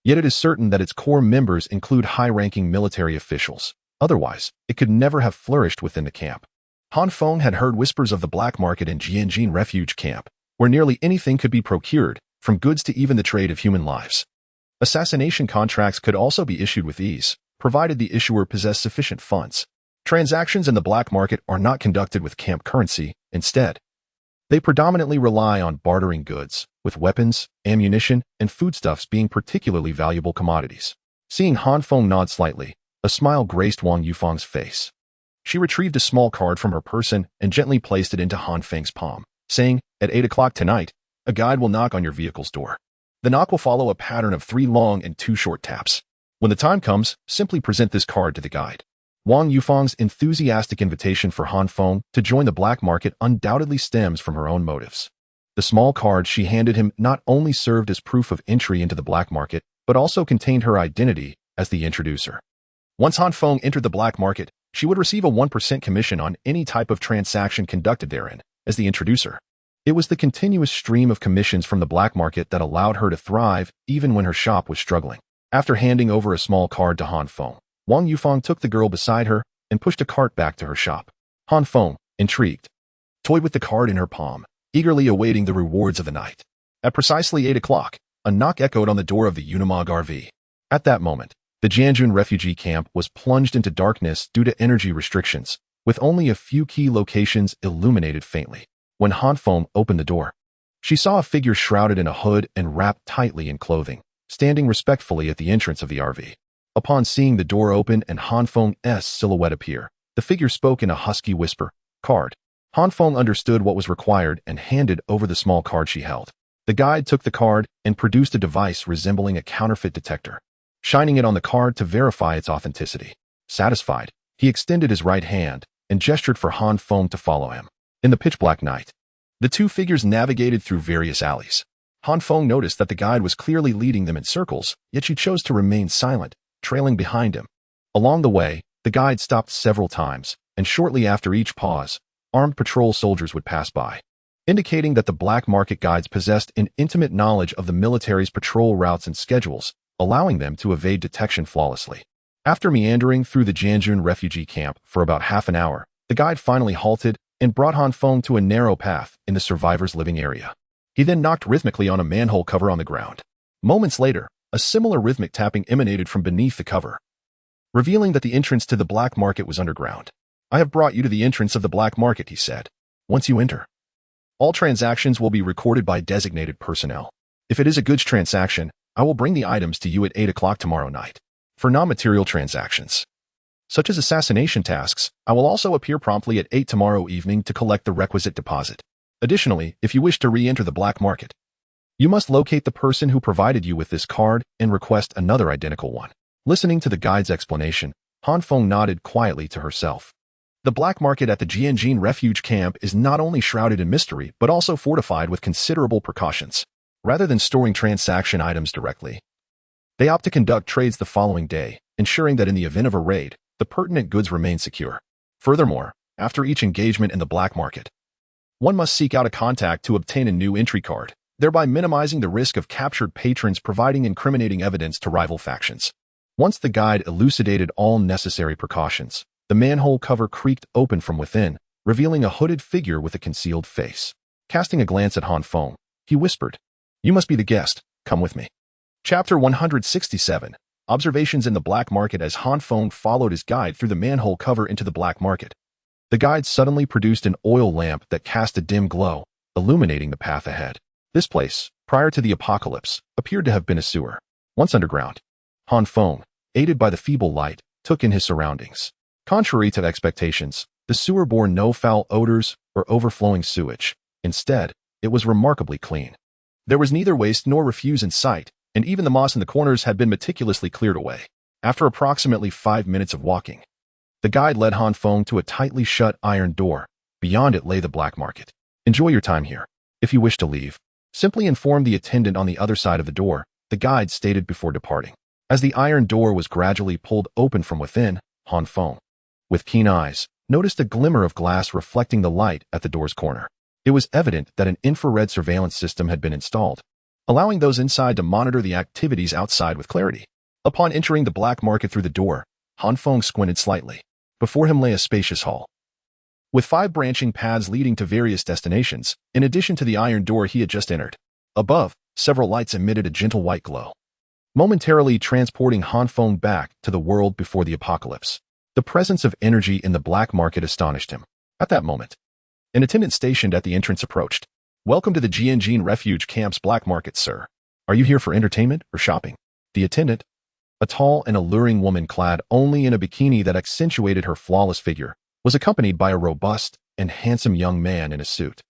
yet it is certain that its core members include high-ranking military officials. Otherwise, it could never have flourished within the camp. Han Feng had heard whispers of the black market in Jinxian refuge camp, where nearly anything could be procured, from goods to even the trade of human lives. Assassination contracts could also be issued with ease, provided the issuer possessed sufficient funds. Transactions in the black market are not conducted with camp currency. Instead, they predominantly rely on bartering goods, with weapons, ammunition, and foodstuffs being particularly valuable commodities. Seeing Han Feng nod slightly, a smile graced Wang Yufeng's face. She retrieved a small card from her person and gently placed it into Han Feng's palm, saying, "At 8 o'clock tonight, a guide will knock on your vehicle's door. The knock will follow a pattern of 3 long and 2 short taps. When the time comes, simply present this card to the guide." Wang Yufeng's enthusiastic invitation for Han Feng to join the black market undoubtedly stems from her own motives. The small card she handed him not only served as proof of entry into the black market, but also contained her identity as the introducer. Once Han Feng entered the black market, She would receive a 1% commission on any type of transaction conducted therein, as the introducer. It was the continuous stream of commissions from the black market that allowed her to thrive even when her shop was struggling. After handing over a small card to Han Feng, Wang Yufeng took the girl beside her and pushed a cart back to her shop. Han Feng, intrigued, toyed with the card in her palm, eagerly awaiting the rewards of the night. At precisely 8 o'clock, a knock echoed on the door of the Unimog RV. At that moment, the Jinxian refugee camp was plunged into darkness due to energy restrictions, with only a few key locations illuminated faintly. When Han Feng opened the door, she saw a figure shrouded in a hood and wrapped tightly in clothing, standing respectfully at the entrance of the RV. Upon seeing the door open and Han Feng's silhouette appear, the figure spoke in a husky whisper, "Card." Han Feng understood what was required and handed over the small card she held. The guide took the card and produced a device resembling a counterfeit detector, shining it on the card to verify its authenticity. Satisfied, he extended his right hand and gestured for Han Feng to follow him. In the pitch-black night, the two figures navigated through various alleys. Han Feng noticed that the guide was clearly leading them in circles, yet she chose to remain silent, trailing behind him. Along the way, the guide stopped several times, and shortly after each pause, armed patrol soldiers would pass by, indicating that the black market guides possessed an intimate knowledge of the military's patrol routes and schedules, allowing them to evade detection flawlessly. After meandering through the Jinxian refugee camp for about half an hour, the guide finally halted and brought Han Feng to a narrow path in the survivors' living area. He then knocked rhythmically on a manhole cover on the ground. Moments later, a similar rhythmic tapping emanated from beneath the cover, revealing that the entrance to the black market was underground. "I have brought you to the entrance of the black market," he said. "Once you enter, all transactions will be recorded by designated personnel. If it is a goods transaction, I will bring the items to you at 8 o'clock tomorrow night. For non-material transactions, such as assassination tasks, I will also appear promptly at 8 tomorrow evening to collect the requisite deposit. Additionally, if you wish to re-enter the black market, you must locate the person who provided you with this card and request another identical one." Listening to the guide's explanation, Han Feng nodded quietly to herself. The black market at the Jinxian refuge camp is not only shrouded in mystery, but also fortified with considerable precautions. Rather than storing transaction items directly, they opt to conduct trades the following day, ensuring that in the event of a raid, the pertinent goods remain secure. Furthermore, after each engagement in the black market, one must seek out a contact to obtain a new entry card, thereby minimizing the risk of captured patrons providing incriminating evidence to rival factions. Once the guide elucidated all necessary precautions, the manhole cover creaked open from within, revealing a hooded figure with a concealed face. Casting a glance at Han Feng, he whispered, "You must be the guest. Come with me." Chapter 167, Observations in the Black Market. As Han Feng followed his guide through the manhole cover into the black market, the guide suddenly produced an oil lamp that cast a dim glow, illuminating the path ahead. This place, prior to the apocalypse, appeared to have been a sewer. Once underground, Han Feng, aided by the feeble light, took in his surroundings. Contrary to expectations, the sewer bore no foul odors or overflowing sewage. Instead, it was remarkably clean. There was neither waste nor refuse in sight, and even the moss in the corners had been meticulously cleared away. After approximately 5 minutes of walking, the guide led Han Feng to a tightly shut iron door. Beyond it lay the black market. "Enjoy your time here. If you wish to leave, simply inform the attendant on the other side of the door," the guide stated before departing. As the iron door was gradually pulled open from within, Han Feng, with keen eyes, noticed a glimmer of glass reflecting the light at the door's corner. It was evident that an infrared surveillance system had been installed, allowing those inside to monitor the activities outside with clarity. Upon entering the black market through the door, Han Feng squinted slightly. Before him lay a spacious hall, with 5 branching paths leading to various destinations, in addition to the iron door he had just entered. Above, several lights emitted a gentle white glow, momentarily transporting Han Feng back to the world before the apocalypse. The presence of energy in the black market astonished him. At that moment, an attendant stationed at the entrance approached. "Welcome to the Jinxian Refuge Camp's black market, sir. Are you here for entertainment or shopping?" The attendant, a tall and alluring woman clad only in a bikini that accentuated her flawless figure, was accompanied by a robust and handsome young man in a suit.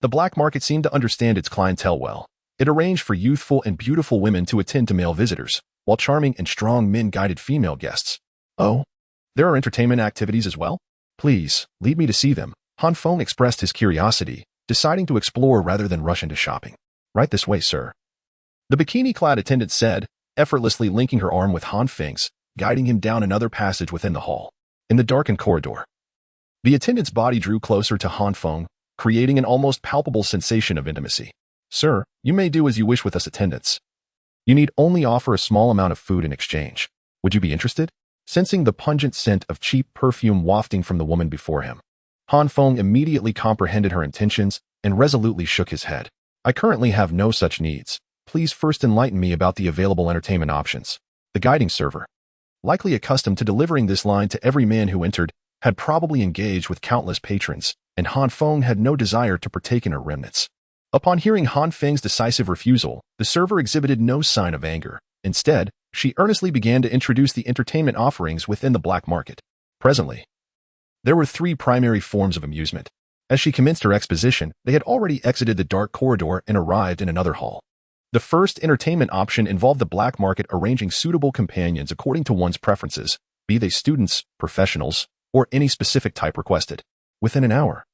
The black market seemed to understand its clientele well. It arranged for youthful and beautiful women to attend to male visitors, while charming and strong men guided female guests. "Oh, there are entertainment activities as well? Please, lead me to see them." Han Feng expressed his curiosity, deciding to explore rather than rush into shopping. "Right this way, sir," the bikini-clad attendant said, effortlessly linking her arm with Han Feng's, guiding him down another passage within the hall. In the darkened corridor, the attendant's body drew closer to Han Feng, creating an almost palpable sensation of intimacy. Sir, you may do as you wish with us attendants. You need only offer a small amount of food in exchange. Would you be interested? Sensing the pungent scent of cheap perfume wafting from the woman before him, Han Feng immediately comprehended her intentions and resolutely shook his head. I currently have no such needs. Please first enlighten me about the available entertainment options. The guiding server, likely accustomed to delivering this line to every man who entered, had probably engaged with countless patrons, and Han Feng had no desire to partake in her remnants. Upon hearing Han Feng's decisive refusal, the server exhibited no sign of anger. Instead, she earnestly began to introduce the entertainment offerings within the black market. Presently, there were three primary forms of amusement. As she commenced her exposition, they had already exited the dark corridor and arrived in another hall. The first entertainment option involved the black market arranging suitable companions according to one's preferences, be they students, professionals, or any specific type requested. Within an hour,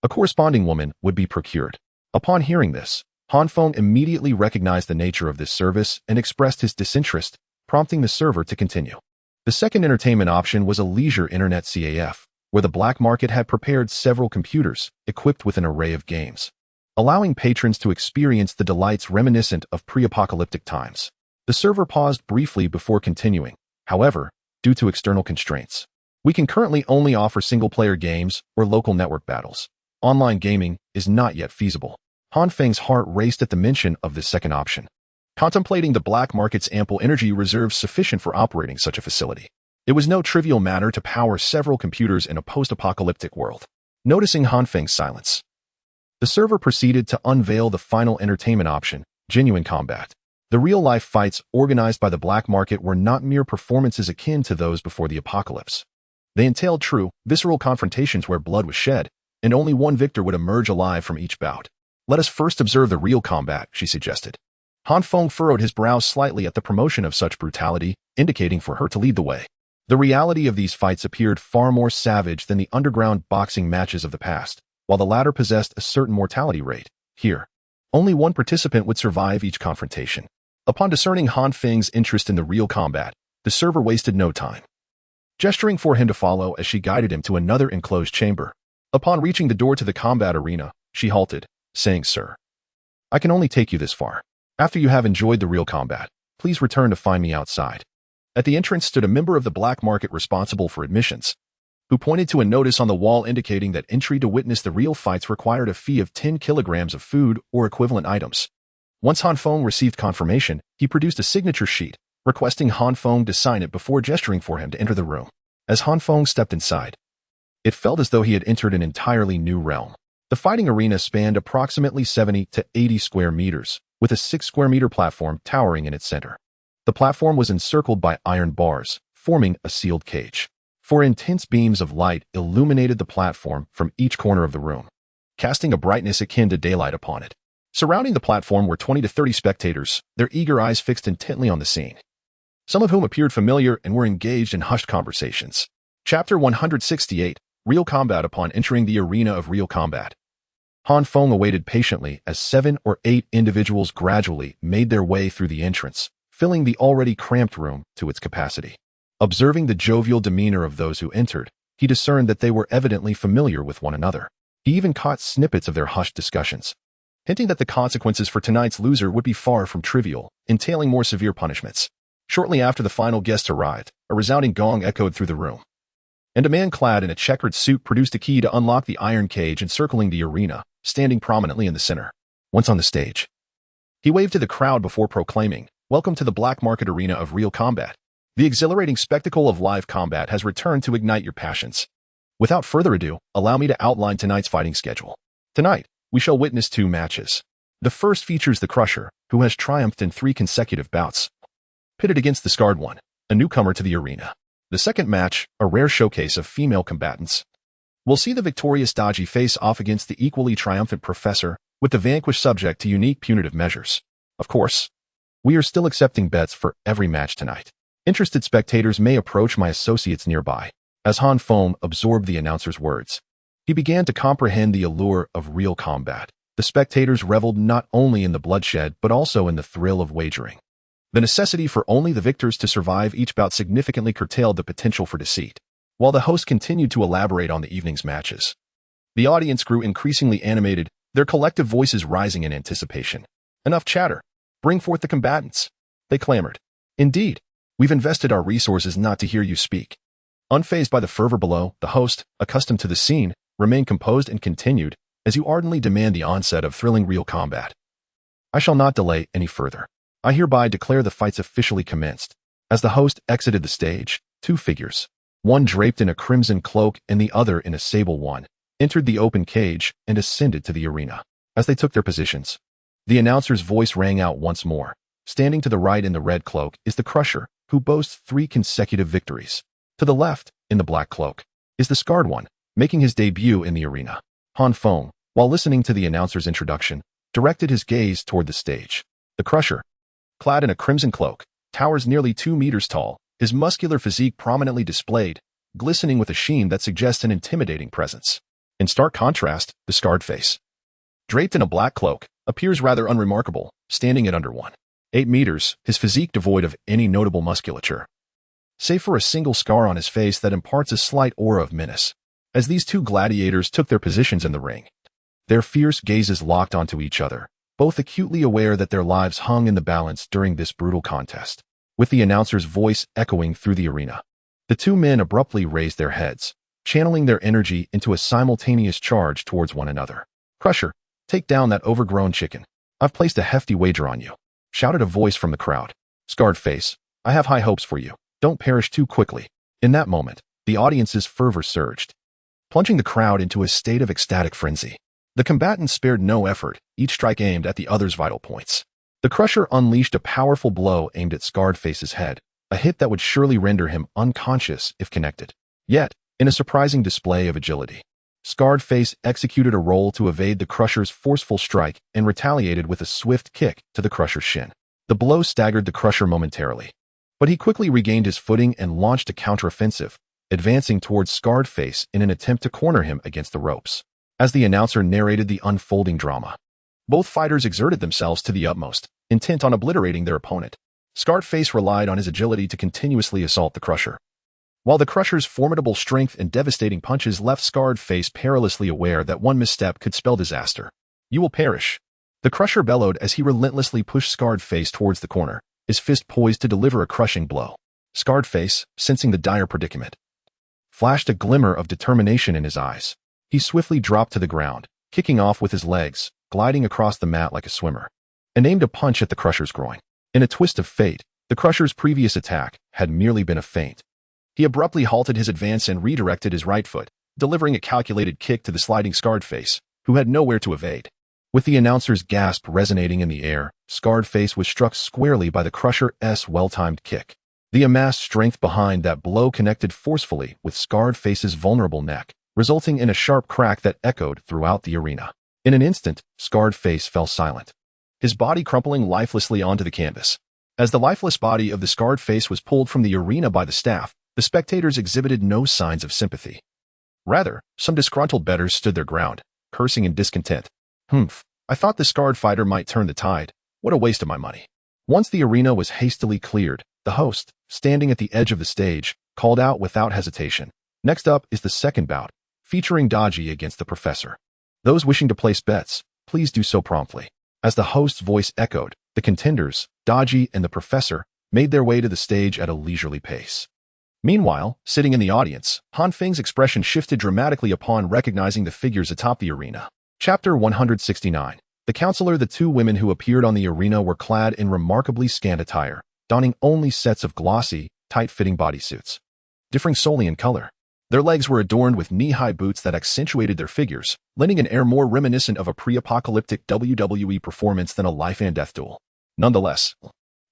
a corresponding woman would be procured. Upon hearing this, Han Feng immediately recognized the nature of this service and expressed his disinterest, prompting the server to continue. The second entertainment option was a leisure internet CAF, where the black market had prepared several computers equipped with an array of games, allowing patrons to experience the delights reminiscent of pre-apocalyptic times. The server paused briefly before continuing. However, due to external constraints, we can currently only offer single-player games or local network battles. Online gaming is not yet feasible. Han Feng's heart raced at the mention of this second option, contemplating the black market's ample energy reserves sufficient for operating such a facility. It was no trivial matter to power several computers in a post-apocalyptic world. Noticing Han Feng's silence, the server proceeded to unveil the final entertainment option, genuine combat. The real-life fights organized by the black market were not mere performances akin to those before the apocalypse. They entailed true, visceral confrontations where blood was shed, and only one victor would emerge alive from each bout. Let us first observe the real combat, she suggested. Han Feng furrowed his brows slightly at the promotion of such brutality, indicating for her to lead the way. The reality of these fights appeared far more savage than the underground boxing matches of the past, while the latter possessed a certain mortality rate. Here, only one participant would survive each confrontation. Upon discerning Han Feng's interest in the real combat, the server wasted no time, gesturing for him to follow as she guided him to another enclosed chamber. Upon reaching the door to the combat arena, she halted, saying, Sir, I can only take you this far. After you have enjoyed the real combat, please return to find me outside. At the entrance stood a member of the black market responsible for admissions, who pointed to a notice on the wall indicating that entry to witness the real fights required a fee of 10 kilograms of food or equivalent items. Once Han Feng received confirmation, he produced a signature sheet, requesting Han Feng to sign it before gesturing for him to enter the room. As Han Feng stepped inside, it felt as though he had entered an entirely new realm. The fighting arena spanned approximately 70 to 80 square meters, with a 6-square-meter platform towering in its center. The platform was encircled by iron bars, forming a sealed cage. Four intense beams of light illuminated the platform from each corner of the room, casting a brightness akin to daylight upon it. Surrounding the platform were 20 to 30 spectators, their eager eyes fixed intently on the scene, some of whom appeared familiar and were engaged in hushed conversations. Chapter 168, Real Combat. Upon entering the arena of real combat, Han Feng awaited patiently as 7 or 8 individuals gradually made their way through the entrance, filling the already cramped room to its capacity. Observing the jovial demeanor of those who entered, he discerned that they were evidently familiar with one another. He even caught snippets of their hushed discussions, hinting that the consequences for tonight's loser would be far from trivial, entailing more severe punishments. Shortly after the final guests arrived, a resounding gong echoed through the room, and a man clad in a checkered suit produced a key to unlock the iron cage encircling the arena, standing prominently in the center. Once on the stage, he waved to the crowd before proclaiming, "Welcome to the black market arena of real combat. The exhilarating spectacle of live combat has returned to ignite your passions. Without further ado, allow me to outline tonight's fighting schedule. Tonight, we shall witness 2 matches. The first features the Crusher, who has triumphed in 3 consecutive bouts, pitted against the Scarred One, a newcomer to the arena. The second match, a rare showcase of female combatants, will see the victorious Dodgy face off against the equally triumphant Professor, with the vanquished subject to unique punitive measures. Of course, we are still accepting bets for every match tonight. Interested spectators may approach my associates nearby." As Han Feng absorbed the announcer's words, he began to comprehend the allure of real combat. The spectators reveled not only in the bloodshed but also in the thrill of wagering. The necessity for only the victors to survive each bout significantly curtailed the potential for deceit. while the host continued to elaborate on the evening's matches. The audience grew increasingly animated, their collective voices rising in anticipation. Enough chatter. Bring forth the combatants. They clamored. Indeed, we've invested our resources not to hear you speak. Unfazed by the fervor below, the host, accustomed to the scene, remained composed and continued, as you ardently demand the onset of thrilling real combat. I shall not delay any further. I hereby declare the fights officially commenced. As the host exited the stage, two figures, one draped in a crimson cloak and the other in a sable one, entered the open cage and ascended to the arena. As they took their positions, the announcer's voice rang out once more. Standing to the right in the red cloak is the Crusher, who boasts 3 consecutive victories. To the left, in the black cloak, is the Scarred One, making his debut in the arena. Han Feng, while listening to the announcer's introduction, directed his gaze toward the stage. The Crusher, clad in a crimson cloak, towers nearly 2 meters tall, his muscular physique prominently displayed, glistening with a sheen that suggests an intimidating presence. In stark contrast, the Scarred Face, draped in a black cloak, appears rather unremarkable, standing at under 1.8 meters, his physique devoid of any notable musculature, save for a single scar on his face that imparts a slight aura of menace. As these two gladiators took their positions in the ring, their fierce gazes locked onto each other, both acutely aware that their lives hung in the balance during this brutal contest. With the announcer's voice echoing through the arena, the two men abruptly raised their heads, channeling their energy into a simultaneous charge towards one another. Crusher, take down that overgrown chicken. I've placed a hefty wager on you, shouted a voice from the crowd. Scarred Face, I have high hopes for you. Don't perish too quickly. In that moment, the audience's fervor surged, plunging the crowd into a state of ecstatic frenzy. The combatants spared no effort, each strike aimed at the other's vital points. The Crusher unleashed a powerful blow aimed at Scarred Face's head, a hit that would surely render him unconscious if connected. Yet, in a surprising display of agility, Scarred Face executed a roll to evade the Crusher's forceful strike and retaliated with a swift kick to the Crusher's shin. The blow staggered the Crusher momentarily, but he quickly regained his footing and launched a counteroffensive, advancing towards Scarred Face in an attempt to corner him against the ropes. As the announcer narrated the unfolding drama, both fighters exerted themselves to the utmost, intent on obliterating their opponent. Scarred Face relied on his agility to continuously assault the Crusher, while the Crusher's formidable strength and devastating punches left Scarred Face perilously aware that one misstep could spell disaster. You will perish. The Crusher bellowed as he relentlessly pushed Scarred Face towards the corner, his fist poised to deliver a crushing blow. Scarred Face, sensing the dire predicament, flashed a glimmer of determination in his eyes. He swiftly dropped to the ground, kicking off with his legs, gliding across the mat like a swimmer, and aimed a punch at the Crusher's groin. In a twist of fate, the Crusher's previous attack had merely been a feint. He abruptly halted his advance and redirected his right foot, delivering a calculated kick to the sliding Scarred Face, who had nowhere to evade. With the announcer's gasp resonating in the air, Scarred Face was struck squarely by the Crusher's well-timed kick. The amassed strength behind that blow connected forcefully with Scarred Face's vulnerable neck, resulting in a sharp crack that echoed throughout the arena. In an instant, Scarred Face fell silent, his body crumpling lifelessly onto the canvas. As the lifeless body of the Scarred Face was pulled from the arena by the staff, the spectators exhibited no signs of sympathy. Rather, some disgruntled bettors stood their ground, cursing in discontent. I thought the Scarred fighter might turn the tide. What a waste of my money. Once the arena was hastily cleared, the host, standing at the edge of the stage, called out without hesitation. Next up is the second bout, featuring Dodgy against the Professor. Those wishing to place bets, please do so promptly. As the host's voice echoed, the contenders, Dodgy and the Professor, made their way to the stage at a leisurely pace. Meanwhile, sitting in the audience, Han Feng's expression shifted dramatically upon recognizing the figures atop the arena. Chapter 169. The counselor. The two women who appeared on the arena were clad in remarkably scant attire, donning only sets of glossy, tight-fitting bodysuits, differing solely in color. Their legs were adorned with knee-high boots that accentuated their figures, lending an air more reminiscent of a pre-apocalyptic WWE performance than a life-and-death duel. Nonetheless,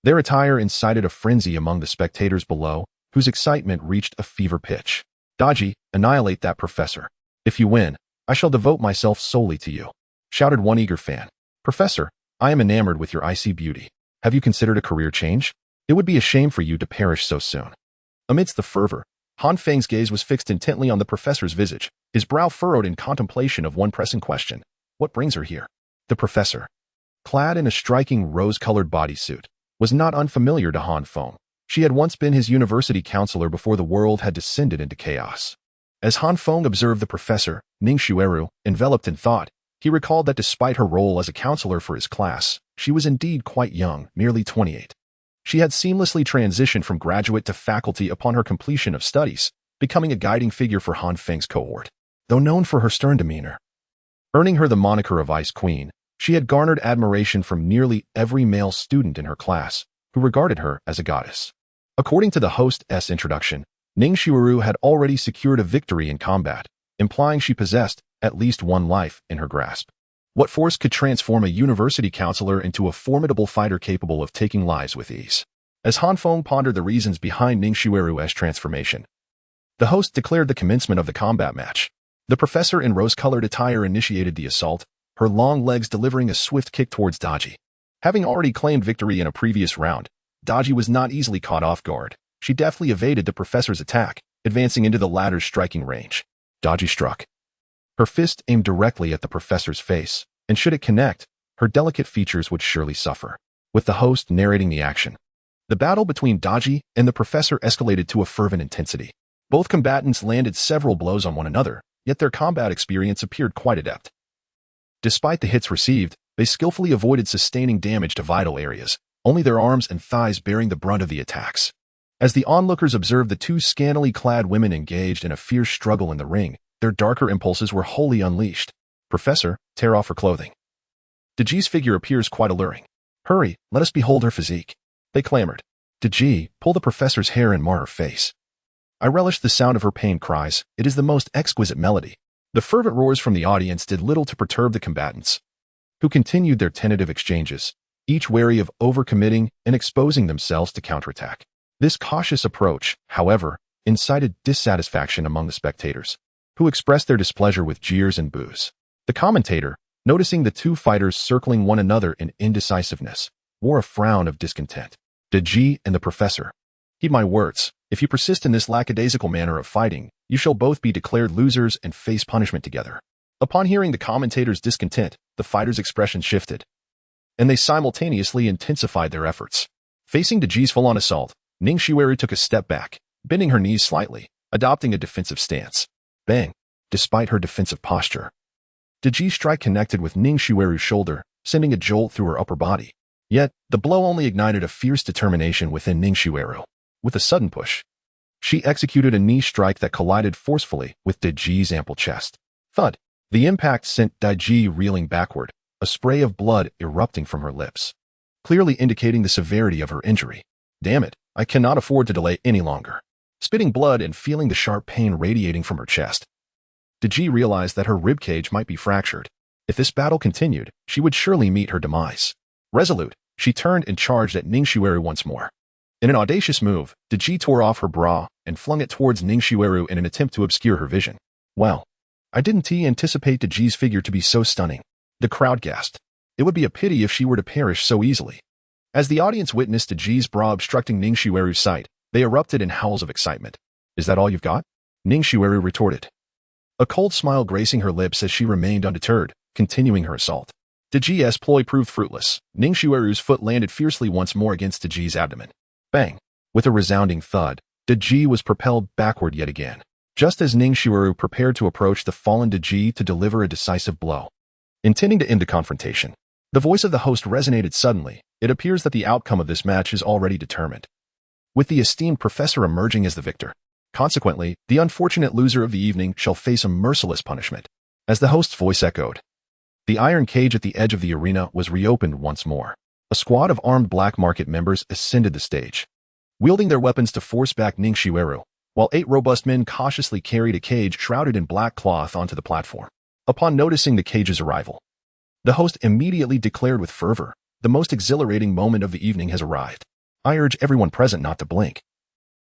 their attire incited a frenzy among the spectators below, whose excitement reached a fever pitch. Dodgy, annihilate that Professor. If you win, I shall devote myself solely to you, shouted one eager fan. Professor, I am enamored with your icy beauty. Have you considered a career change? It would be a shame for you to perish so soon. Amidst the fervor, Han Feng's gaze was fixed intently on the Professor's visage, his brow furrowed in contemplation of one pressing question. What brings her here? The Professor, clad in a striking rose-colored bodysuit, was not unfamiliar to Han Feng. She had once been his university counselor before the world had descended into chaos. As Han Feng observed the professor, Ningxueru, enveloped in thought, he recalled that despite her role as a counselor for his class, she was indeed quite young, merely 28. She had seamlessly transitioned from graduate to faculty upon her completion of studies, becoming a guiding figure for Han Feng's cohort. Though known for her stern demeanor, earning her the moniker of Ice Queen, she had garnered admiration from nearly every male student in her class, who regarded her as a goddess. According to the host's introduction, Ningxueru had already secured a victory in combat, implying she possessed at least one life in her grasp. What force could transform a university counselor into a formidable fighter capable of taking lives with ease? As Han Feng pondered the reasons behind Ningxueru's transformation, the host declared the commencement of the combat match. The professor in rose-colored attire initiated the assault, her long legs delivering a swift kick towards Daji. Having already claimed victory in a previous round, Daji was not easily caught off guard. She deftly evaded the professor's attack, advancing into the latter's striking range. Daji struck. Her fist aimed directly at the professor's face, and should it connect, her delicate features would surely suffer. With the host narrating the action, the battle between Daji and the professor escalated to a fervent intensity. Both combatants landed several blows on one another, yet their combat experience appeared quite adept. Despite the hits received, they skillfully avoided sustaining damage to vital areas, only their arms and thighs bearing the brunt of the attacks. As the onlookers observed the two scantily clad women engaged in a fierce struggle in the ring, their darker impulses were wholly unleashed. Professor, tear off her clothing. Daji's figure appears quite alluring. Hurry, let us behold her physique. They clamored. Daji, pull the professor's hair and mar her face. I relished the sound of her pained cries. It is the most exquisite melody. The fervent roars from the audience did little to perturb the combatants, who continued their tentative exchanges, each wary of overcommitting and exposing themselves to counterattack. This cautious approach, however, incited dissatisfaction among the spectators, who expressed their displeasure with jeers and boos. The commentator, noticing the two fighters circling one another in indecisiveness, wore a frown of discontent. Daji and the professor. Heed my words. If you persist in this lackadaisical manner of fighting, you shall both be declared losers and face punishment together. Upon hearing the commentator's discontent, the fighters' expression shifted, and they simultaneously intensified their efforts. Facing Daji's full-on assault, Ningxueru took a step back, bending her knees slightly, adopting a defensive stance. Bang! Despite her defensive posture, Daji's strike connected with Ningxueru's shoulder, sending a jolt through her upper body. Yet, the blow only ignited a fierce determination within Ningxueru. With a sudden push, she executed a knee strike that collided forcefully with Daji's ample chest. Thud! The impact sent Daji reeling backward, a spray of blood erupting from her lips, clearly indicating the severity of her injury. Damn it, I cannot afford to delay any longer. Spitting blood and feeling the sharp pain radiating from her chest, Daji realized that her ribcage might be fractured. If this battle continued, she would surely meet her demise. Resolute, she turned and charged at Ningxueru once more. In an audacious move, Daji tore off her bra and flung it towards Ningxueru in an attempt to obscure her vision. Well, I didn't anticipate Daji's figure to be so stunning. The crowd gasped. It would be a pity if she were to perish so easily. As the audience witnessed Daji's bra obstructing Ningxueru's sight, they erupted in howls of excitement. Is that all you've got? Ningxueru retorted, a cold smile gracing her lips as she remained undeterred, continuing her assault. Daji's ploy proved fruitless. Ningxueru's foot landed fiercely once more against Daji's abdomen. Bang! With a resounding thud, Daji was propelled backward yet again, just as Ningxueru prepared to approach the fallen Daji to deliver a decisive blow. Intending to end the confrontation, the voice of the host resonated suddenly. It appears that the outcome of this match is already determined, with the esteemed professor emerging as the victor. Consequently, the unfortunate loser of the evening shall face a merciless punishment. As the host's voice echoed, the iron cage at the edge of the arena was reopened once more. A squad of armed black market members ascended the stage, wielding their weapons to force back Ningxueru, while 8 robust men cautiously carried a cage shrouded in black cloth onto the platform. Upon noticing the cage's arrival, the host immediately declared with fervor, "The most exhilarating moment of the evening has arrived. I urge everyone present not to blink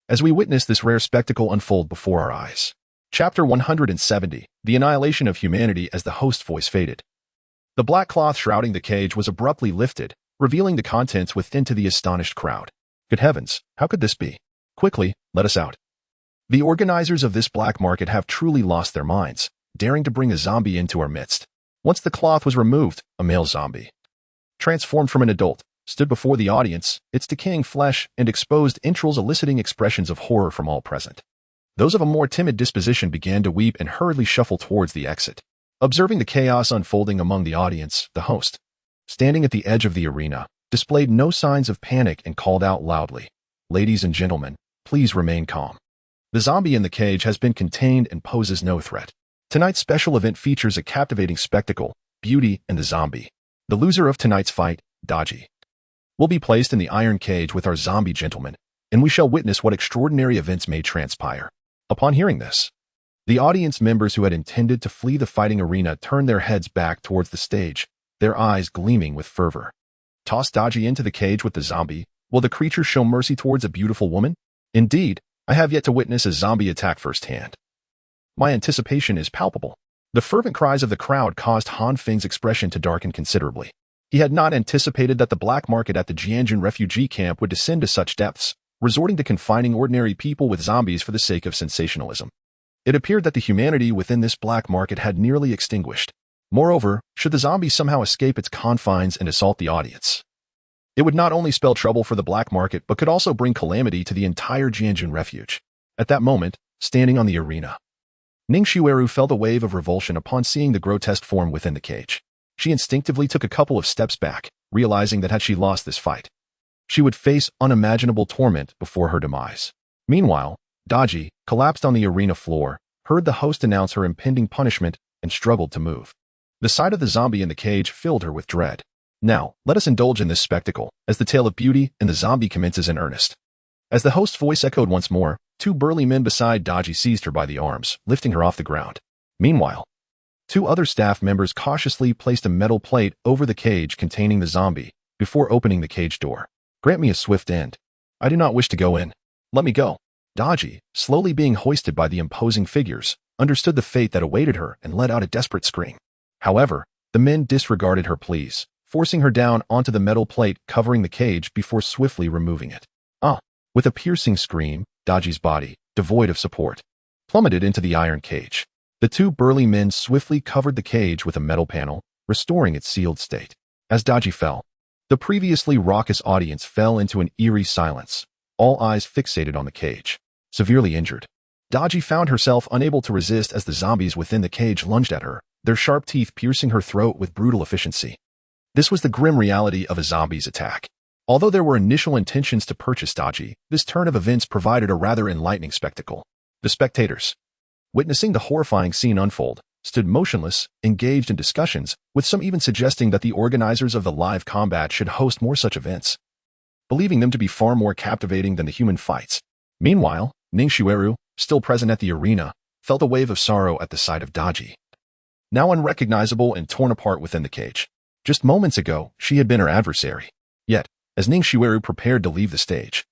as we witness this rare spectacle unfold before our eyes." Chapter 170, The Annihilation of Humanity. As the host's voice faded, the black cloth shrouding the cage was abruptly lifted, revealing the contents within to the astonished crowd. Good heavens, how could this be? Quickly, let us out. The organizers of this black market have truly lost their minds, daring to bring a zombie into our midst. Once the cloth was removed, a male zombie, transformed from an adult, stood before the audience, its decaying flesh and exposed entrails eliciting expressions of horror from all present. Those of a more timid disposition began to weep and hurriedly shuffle towards the exit. Observing the chaos unfolding among the audience, the host, standing at the edge of the arena, displayed no signs of panic and called out loudly, "Ladies and gentlemen, please remain calm. The zombie in the cage has been contained and poses no threat. Tonight's special event features a captivating spectacle, Beauty and the Zombie. The loser of tonight's fight, Dodgy, will be placed in the iron cage with our zombie gentleman, and we shall witness what extraordinary events may transpire." Upon hearing this, the audience members who had intended to flee the fighting arena turned their heads back towards the stage, their eyes gleaming with fervor. Toss Dodgy into the cage with the zombie. Will the creature show mercy towards a beautiful woman? Indeed, I have yet to witness a zombie attack firsthand. My anticipation is palpable. The fervent cries of the crowd caused Han Feng's expression to darken considerably. He had not anticipated that the black market at the Jinxian refugee camp would descend to such depths, resorting to confining ordinary people with zombies for the sake of sensationalism. It appeared that the humanity within this black market had nearly extinguished. Moreover, should the zombie somehow escape its confines and assault the audience, it would not only spell trouble for the black market but could also bring calamity to the entire Jinxian refuge. At that moment, standing on the arena, Ningxiu felt a wave of revulsion upon seeing the grotesque form within the cage. She instinctively took a couple of steps back, realizing that had she lost this fight, she would face unimaginable torment before her demise. Meanwhile, Dodgy, collapsed on the arena floor, heard the host announce her impending punishment and struggled to move. The sight of the zombie in the cage filled her with dread. Now, let us indulge in this spectacle, as the tale of Beauty and the Zombie commences in earnest. As the host's voice echoed once more, two burly men beside Dodgy seized her by the arms, lifting her off the ground. Meanwhile, two other staff members cautiously placed a metal plate over the cage containing the zombie before opening the cage door. "Grant me a swift end. I do not wish to go in. Let me go." Dodgy, slowly being hoisted by the imposing figures, understood the fate that awaited her and let out a desperate scream. However, the men disregarded her pleas, forcing her down onto the metal plate covering the cage before swiftly removing it. With a piercing scream, Dodgy's body, devoid of support, plummeted into the iron cage. The two burly men swiftly covered the cage with a metal panel, restoring its sealed state. As Dodgy fell, the previously raucous audience fell into an eerie silence, all eyes fixated on the cage. Severely injured, Dodgy found herself unable to resist as the zombies within the cage lunged at her, their sharp teeth piercing her throat with brutal efficiency. This was the grim reality of a zombie's attack. Although there were initial intentions to purchase Dodgy, this turn of events provided a rather enlightening spectacle. The spectators, witnessing the horrifying scene unfold, stood motionless, engaged in discussions, with some even suggesting that the organizers of the live combat should host more such events, believing them to be far more captivating than the human fights. Meanwhile, Ningxiu, still present at the arena, felt a wave of sorrow at the sight of Dodgy, now unrecognizable and torn apart within the cage. Just moments ago, she had been her adversary. Yet, as Ningxiu prepared to leave the stage,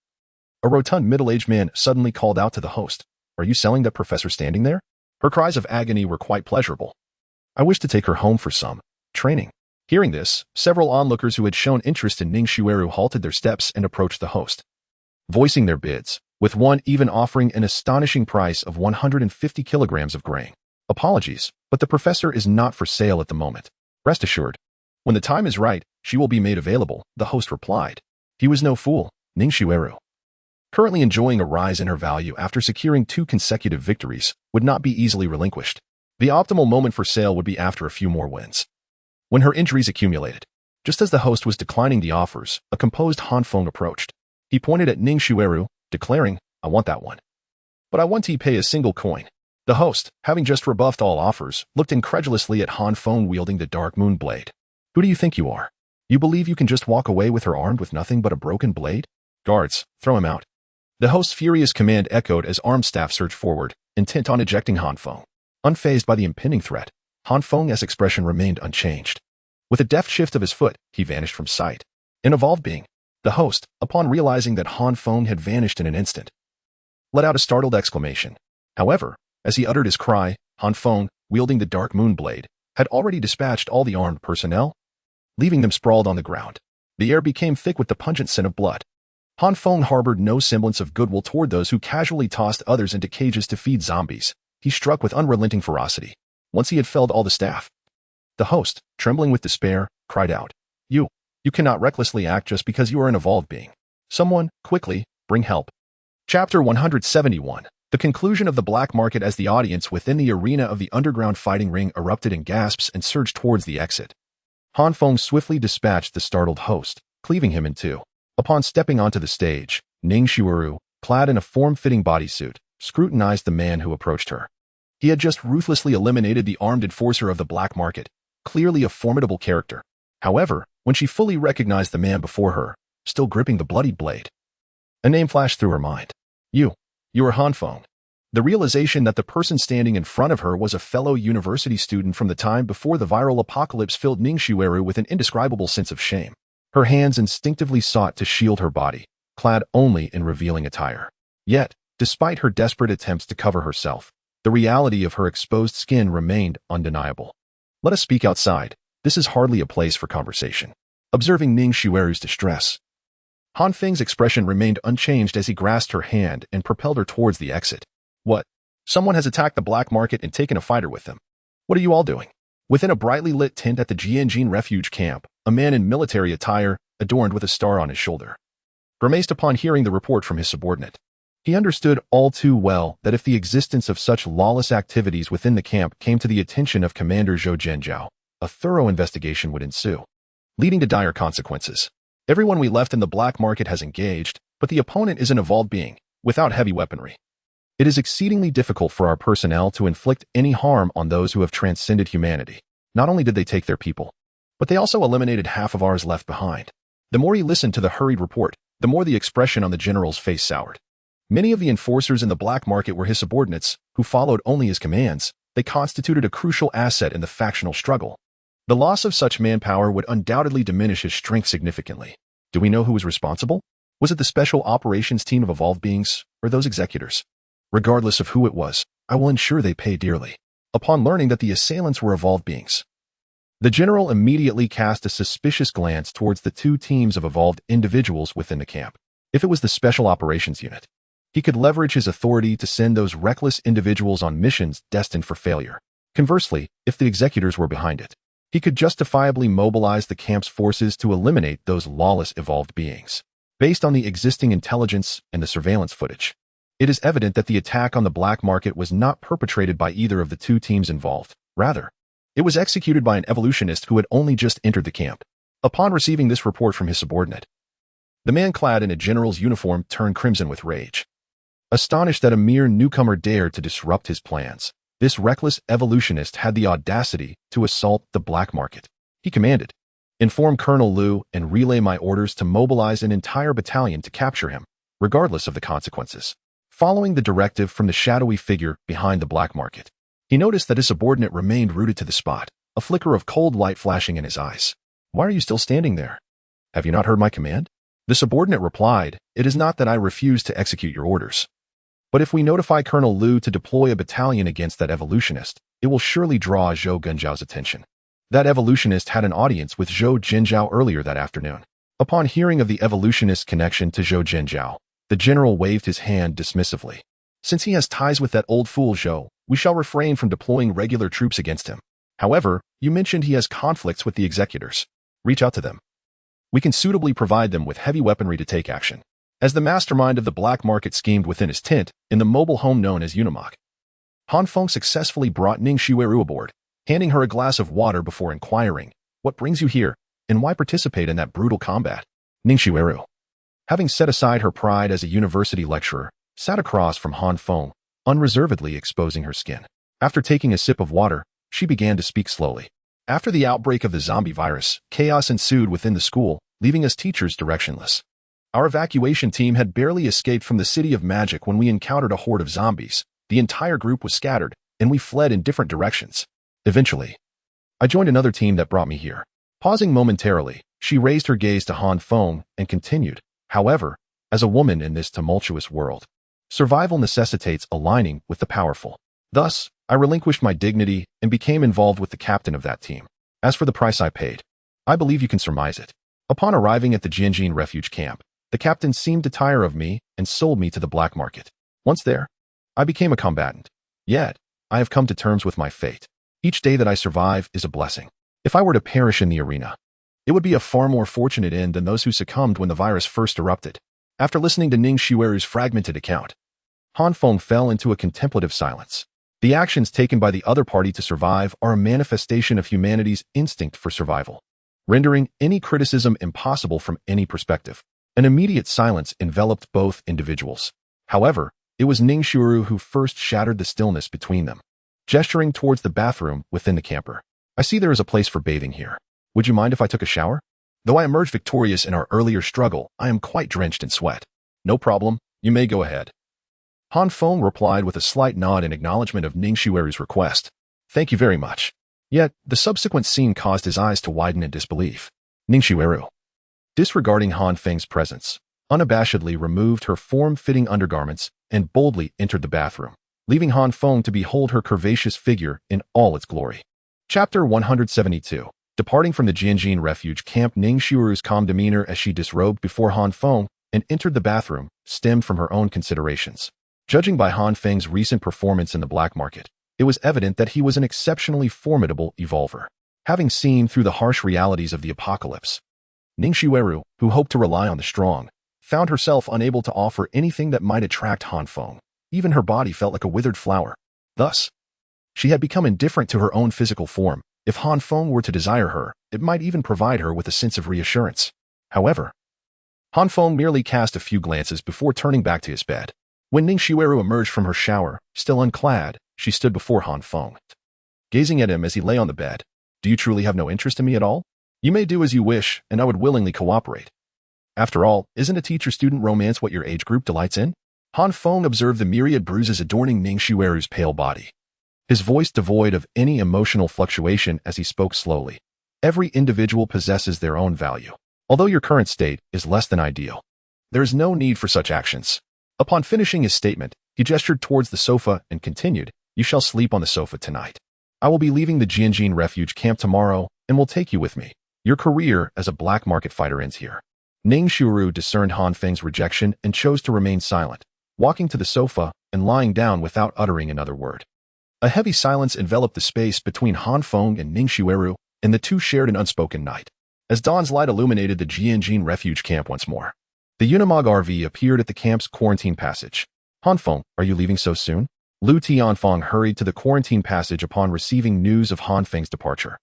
a rotund middle-aged man suddenly called out to the host, "Are you selling that professor standing there?" Her cries of agony were quite pleasurable. "I wish to take her home for some training." Hearing this, several onlookers who had shown interest in Ningxiu halted their steps and approached the host, voicing their bids, with one even offering an astonishing price of 150 kilograms of grain. "Apologies, but the professor is not for sale at the moment. Rest assured, when the time is right, she will be made available," the host replied. He was no fool. Ningxiu, currently enjoying a rise in her value after securing 2 consecutive victories, would not be easily relinquished. The optimal moment for sale would be after a few more wins, when her injuries accumulated. Just as the host was declining the offers, a composed Han Feng approached. He pointed at Ningxiu, declaring, "I want that one. But I want to pay a single coin." The host, having just rebuffed all offers, looked incredulously at Han Feng wielding the dark moon blade. "Who do you think you are? You believe you can just walk away with her armed with nothing but a broken blade? Guards, throw him out." The host's furious command echoed as armed staff surged forward, intent on ejecting Han Feng. Unfazed by the impending threat, Han Feng's expression remained unchanged. With a deft shift of his foot, he vanished from sight. An evolved being, the host, upon realizing that Han Feng had vanished in an instant, let out a startled exclamation. However, as he uttered his cry, Han Feng, wielding the dark moon blade, had already dispatched all the armed personnel, leaving them sprawled on the ground. The air became thick with the pungent scent of blood. Han Feng harbored no semblance of goodwill toward those who casually tossed others into cages to feed zombies. He struck with unrelenting ferocity. Once he had felled all the staff, the host, trembling with despair, cried out, You You cannot recklessly act just because you are an evolved being. Someone, quickly, bring help. Chapter 171. The conclusion of the black market. As the audience within the arena of the underground fighting ring erupted in gasps and surged towards the exit, Han Feng swiftly dispatched the startled host, cleaving him in two. Upon stepping onto the stage, Ning Xiueru, clad in a form-fitting bodysuit, scrutinized the man who approached her. He had just ruthlessly eliminated the armed enforcer of the black market, clearly a formidable character. However, when she fully recognized the man before her, still gripping the bloodied blade, a name flashed through her mind. You are Han Feng. The realization that the person standing in front of her was a fellow university student from the time before the viral apocalypse filled Ning Xiueru with an indescribable sense of shame. Her hands instinctively sought to shield her body, clad only in revealing attire. Yet, despite her desperate attempts to cover herself, the reality of her exposed skin remained undeniable. Let us speak outside. This is hardly a place for conversation. Observing Ning Xiueru's distress, Han Feng's expression remained unchanged as he grasped her hand and propelled her towards the exit. What? Someone has attacked the black market and taken a fighter with them. What are you all doing? Within a brightly lit tent at the Jinxian refuge camp, a man in military attire, adorned with a star on his shoulder, grimaced upon hearing the report from his subordinate. He understood all too well that if the existence of such lawless activities within the camp came to the attention of Commander Zhou Zhenjiao, a thorough investigation would ensue, leading to dire consequences. Everyone we left in the black market has engaged, but the opponent is an evolved being, without heavy weaponry. It is exceedingly difficult for our personnel to inflict any harm on those who have transcended humanity. Not only did they take their people, but they also eliminated half of ours left behind. The more he listened to the hurried report, the more the expression on the general's face soured. Many of the enforcers in the black market were his subordinates, who followed only his commands. They constituted a crucial asset in the factional struggle. The loss of such manpower would undoubtedly diminish his strength significantly. Do we know who was responsible? Was it the special operations team of evolved beings, or those executors? Regardless of who it was, I will ensure they pay dearly. Upon learning that the assailants were evolved beings, the general immediately cast a suspicious glance towards the two teams of evolved individuals within the camp. If it was the special operations unit, he could leverage his authority to send those reckless individuals on missions destined for failure. Conversely, if the executors were behind it, he could justifiably mobilize the camp's forces to eliminate those lawless evolved beings. Based on the existing intelligence and the surveillance footage, it is evident that the attack on the black market was not perpetrated by either of the two teams involved. Rather, it was executed by an evolutionist who had only just entered the camp. Upon receiving this report from his subordinate, the man clad in a general's uniform turned crimson with rage. Astonished that a mere newcomer dared to disrupt his plans, this reckless evolutionist had the audacity to assault the black market. He commanded, "Inform Colonel Liu and relay my orders to mobilize an entire battalion to capture him, regardless of the consequences." Following the directive from the shadowy figure behind the black market, he noticed that his subordinate remained rooted to the spot, a flicker of cold light flashing in his eyes. "Why are you still standing there? Have you not heard my command?" The subordinate replied, "It is not that I refuse to execute your orders. But if we notify Colonel Liu to deploy a battalion against that evolutionist, it will surely draw Zhou Zhenjiao's attention." That evolutionist had an audience with Zhou Zhenjiao earlier that afternoon. Upon hearing of the evolutionist's connection to Zhou Zhenjiao, the general waved his hand dismissively. "Since he has ties with that old fool Zhou, we shall refrain from deploying regular troops against him. However, you mentioned he has conflicts with the executors. Reach out to them. We can suitably provide them with heavy weaponry to take action." As the mastermind of the black market schemed within his tent, in the mobile home known as Unimog, Han Feng successfully brought Ning Xiueru aboard, handing her a glass of water before inquiring, "What brings you here, and why participate in that brutal combat?" Ning Xiueru, having set aside her pride as a university lecturer, sat across from Han Feng, unreservedly exposing her skin. After taking a sip of water, she began to speak slowly. "After the outbreak of the zombie virus, chaos ensued within the school, leaving us teachers directionless. Our evacuation team had barely escaped from the City of Magic when we encountered a horde of zombies. The entire group was scattered, and we fled in different directions. Eventually, I joined another team that brought me here." Pausing momentarily, she raised her gaze to Han Feng and continued, "However, as a woman in this tumultuous world, survival necessitates aligning with the powerful. Thus, I relinquished my dignity and became involved with the captain of that team. As for the price I paid, I believe you can surmise it. Upon arriving at the Jinxian refuge camp, the captain seemed to tire of me and sold me to the black market. Once there, I became a combatant. Yet, I have come to terms with my fate. Each day that I survive is a blessing. If I were to perish in the arena, It would be a far more fortunate end than those who succumbed when the virus first erupted. After listening to Ning Xiueru's fragmented account, Han Feng fell into a contemplative silence. The actions taken by the other party to survive are a manifestation of humanity's instinct for survival, rendering any criticism impossible from any perspective. An immediate silence enveloped both individuals. However, it was Ning Xiueru who first shattered the stillness between them, gesturing towards the bathroom within the camper. I see there is a place for bathing here. Would you mind if I took a shower? Though I emerged victorious in our earlier struggle, I am quite drenched in sweat. No problem, you may go ahead. Han Feng replied with a slight nod in acknowledgement of Ning Xiueru's request. Thank you very much. Yet, the subsequent scene caused his eyes to widen in disbelief. Ning Xiueru, disregarding Han Feng's presence, unabashedly removed her form-fitting undergarments and boldly entered the bathroom, leaving Han Feng to behold her curvaceous figure in all its glory. Chapter 172. Departing from the Jinxian refuge camp, Ning Xiueru's calm demeanor as she disrobed before Han Feng and entered the bathroom stemmed from her own considerations. Judging by Han Feng's recent performance in the black market, it was evident that he was an exceptionally formidable evolver. Having seen through the harsh realities of the apocalypse, Ning Xiueru, who hoped to rely on the strong, found herself unable to offer anything that might attract Han Feng. Even her body felt like a withered flower. Thus, she had become indifferent to her own physical form. If Han Feng were to desire her, it might even provide her with a sense of reassurance. However, Han Feng merely cast a few glances before turning back to his bed. When Ning Xiueru emerged from her shower, still unclad, she stood before Han Feng, gazing at him as he lay on the bed. Do you truly have no interest in me at all? You may do as you wish, and I would willingly cooperate. After all, isn't a teacher-student romance what your age group delights in? Han Feng observed the myriad bruises adorning Ning Xiueru's pale body, his voice devoid of any emotional fluctuation as he spoke slowly. Every individual possesses their own value. Although your current state is less than ideal, there is no need for such actions. Upon finishing his statement, he gestured towards the sofa and continued, You shall sleep on the sofa tonight. I will be leaving the Jinxian refuge camp tomorrow and will take you with me. Your career as a black market fighter ends here. Ning Xiueru discerned Han Feng's rejection and chose to remain silent, walking to the sofa and lying down without uttering another word. A heavy silence enveloped the space between Han Feng and Ning Xiueru, and the two shared an unspoken night. As dawn's light illuminated the Jinxian refuge camp once more, the Unimog RV appeared at the camp's quarantine passage. Han Feng, are you leaving so soon? Lu Tianfeng hurried to the quarantine passage upon receiving news of Han Feng's departure.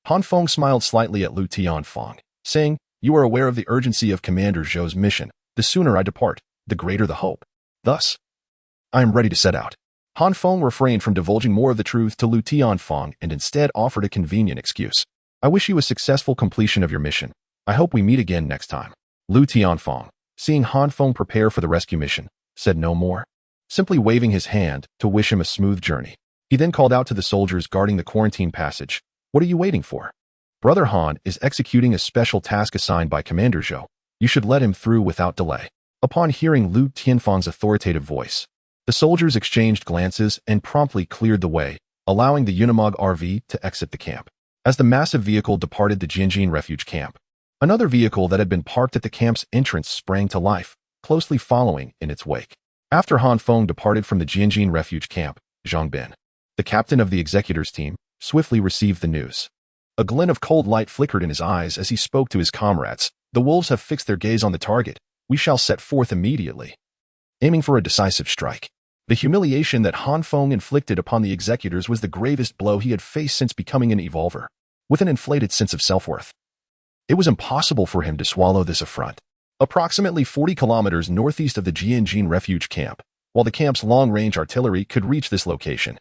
Han Feng smiled slightly at Lu Tianfeng, saying, You are aware of the urgency of Commander Zhou's mission. The sooner I depart, the greater the hope. Thus, I am ready to set out. Han Feng refrained from divulging more of the truth to Lu Tianfeng and instead offered a convenient excuse. I wish you a successful completion of your mission. I hope we meet again next time. Lu Tianfeng, seeing Han Feng prepare for the rescue mission, said no more, simply waving his hand to wish him a smooth journey. He then called out to the soldiers guarding the quarantine passage. What are you waiting for? Brother Han is executing a special task assigned by Commander Zhou. You should let him through without delay. Upon hearing Lu Tianfeng's authoritative voice, the soldiers exchanged glances and promptly cleared the way, allowing the Unimog RV to exit the camp. As the massive vehicle departed the Jinxian refuge camp, another vehicle that had been parked at the camp's entrance sprang to life, closely following in its wake. After Han Feng departed from the Jinxian refuge camp, Zhang Bin, the captain of the executors team, swiftly received the news. A glint of cold light flickered in his eyes as he spoke to his comrades. The wolves have fixed their gaze on the target. We shall set forth immediately, aiming for a decisive strike. The humiliation that Han Feng inflicted upon the executors was the gravest blow he had faced since becoming an evolver. With an inflated sense of self-worth, it was impossible for him to swallow this affront. Approximately 40 kilometers northeast of the Jinxian refuge camp, while the camp's long-range artillery could reach this location,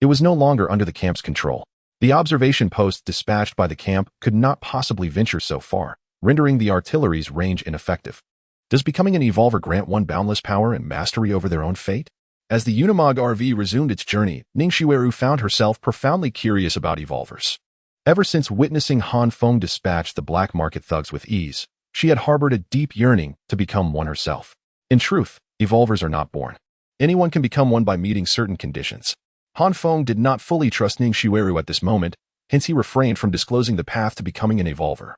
it was no longer under the camp's control. The observation posts dispatched by the camp could not possibly venture so far, rendering the artillery's range ineffective. Does becoming an evolver grant one boundless power and mastery over their own fate? As the Unimog RV resumed its journey, Ning Xiueru found herself profoundly curious about evolvers. Ever since witnessing Han Feng dispatch the black market thugs with ease, she had harbored a deep yearning to become one herself. In truth, evolvers are not born. Anyone can become one by meeting certain conditions. Han Feng did not fully trust Ning Xiueru at this moment, hence he refrained from disclosing the path to becoming an evolver,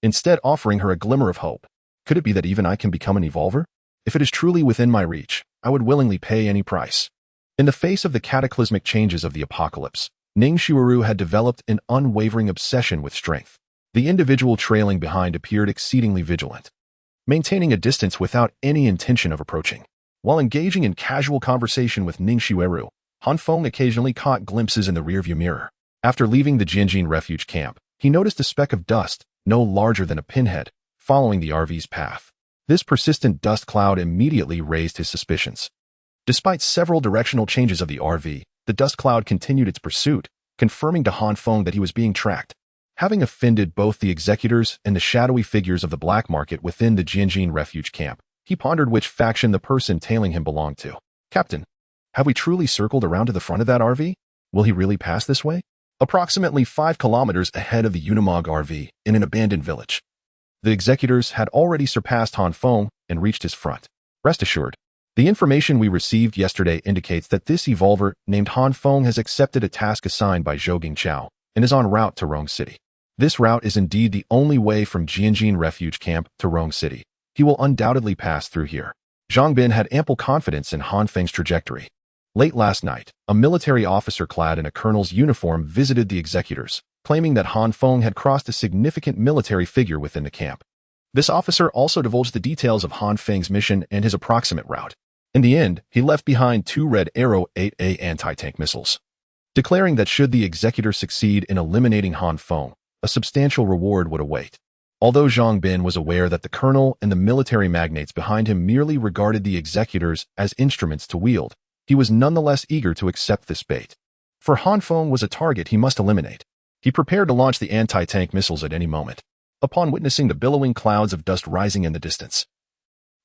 instead offering her a glimmer of hope. Could it be that even I can become an evolver? If it is truly within my reach, I would willingly pay any price. In the face of the cataclysmic changes of the apocalypse, Ning Xiueru had developed an unwavering obsession with strength. The individual trailing behind appeared exceedingly vigilant, maintaining a distance without any intention of approaching. While engaging in casual conversation with Ningxiweru, Han Feng occasionally caught glimpses in the rearview mirror. After leaving the Jinxian refuge camp, he noticed a speck of dust, no larger than a pinhead, following the RV's path. This persistent dust cloud immediately raised his suspicions. Despite several directional changes of the RV, the dust cloud continued its pursuit, confirming to Han Feng that he was being tracked. Having offended both the executors and the shadowy figures of the black market within the Jinxian refuge camp, he pondered which faction the person tailing him belonged to. Captain, have we truly circled around to the front of that RV? Will he really pass this way? Approximately 5 kilometers ahead of the Unimog RV, in an abandoned village. The executors had already surpassed Han Feng and reached his front. Rest assured, the information we received yesterday indicates that this evolver named Han Feng has accepted a task assigned by Zhou Chao and is en route to Rong City. This route is indeed the only way from Jinxian Refuge Camp to Rong City. He will undoubtedly pass through here. Zhang Bin had ample confidence in Han Feng's trajectory. Late last night, a military officer clad in a colonel's uniform visited the executors, claiming that Han Feng had crossed a significant military figure within the camp. This officer also divulged the details of Han Feng's mission and his approximate route. In the end, he left behind 2 Red Arrow 8A anti-tank missiles, declaring that should the executors succeed in eliminating Han Feng, a substantial reward would await. Although Zhang Bin was aware that the colonel and the military magnates behind him merely regarded the executors as instruments to wield, he was nonetheless eager to accept this bait. For Han Feng was a target he must eliminate. He prepared to launch the anti-tank missiles at any moment. Upon witnessing the billowing clouds of dust rising in the distance,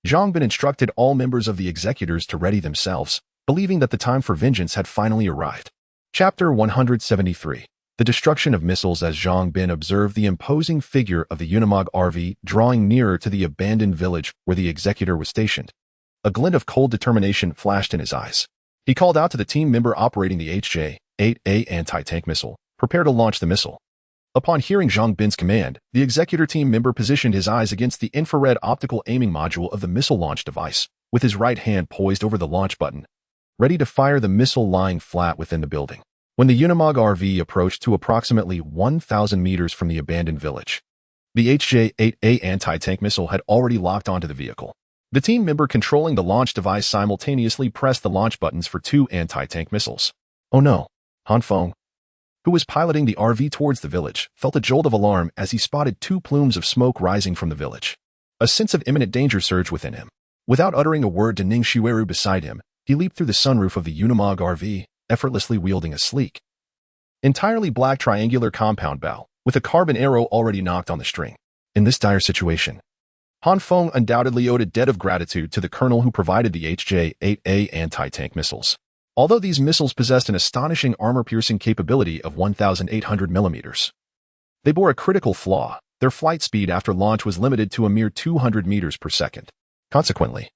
Zhang Bin instructed all members of the executors to ready themselves, believing that the time for vengeance had finally arrived. Chapter 173. The destruction of missiles. As Zhang Bin observed the imposing figure of the Unimog RV drawing nearer to the abandoned village where the executor was stationed, a glint of cold determination flashed in his eyes. He called out to the team member operating the HJ-8A anti-tank missile, "Prepare to launch the missile." Upon hearing Zhang Bin's command, the executor team member positioned his eyes against the infrared optical aiming module of the missile launch device, with his right hand poised over the launch button, ready to fire the missile lying flat within the building. When the Unimog RV approached to approximately 1,000 meters from the abandoned village, the HJ-8A anti-tank missile had already locked onto the vehicle. The team member controlling the launch device simultaneously pressed the launch buttons for 2 anti-tank missiles. Oh no! Han Feng, who was piloting the RV towards the village, felt a jolt of alarm as he spotted 2 plumes of smoke rising from the village. A sense of imminent danger surged within him. Without uttering a word to Ningxiweru beside him, he leaped through the sunroof of the Unimog RV, effortlessly wielding a sleek, entirely black triangular compound bow, with a carbon arrow already knocked on the string. In this dire situation, Han Feng undoubtedly owed a debt of gratitude to the colonel who provided the HJ-8A anti-tank missiles. Although these missiles possessed an astonishing armor-piercing capability of 1,800 millimeters, they bore a critical flaw. Their flight speed after launch was limited to a mere 200 meters per second. Consequently,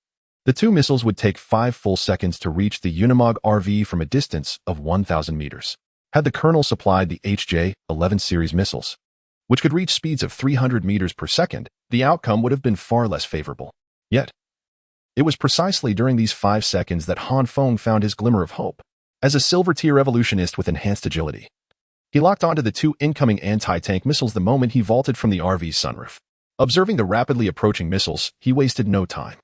the 2 missiles would take 5 full seconds to reach the Unimog RV from a distance of 1,000 meters. Had the colonel supplied the HJ-11 series missiles, which could reach speeds of 300 meters per second, the outcome would have been far less favorable. Yet, it was precisely during these 5 seconds that Han Feng found his glimmer of hope. As a silver-tier evolutionist with enhanced agility, he locked onto the 2 incoming anti-tank missiles the moment he vaulted from the RV's sunroof. Observing the rapidly approaching missiles, he wasted no time.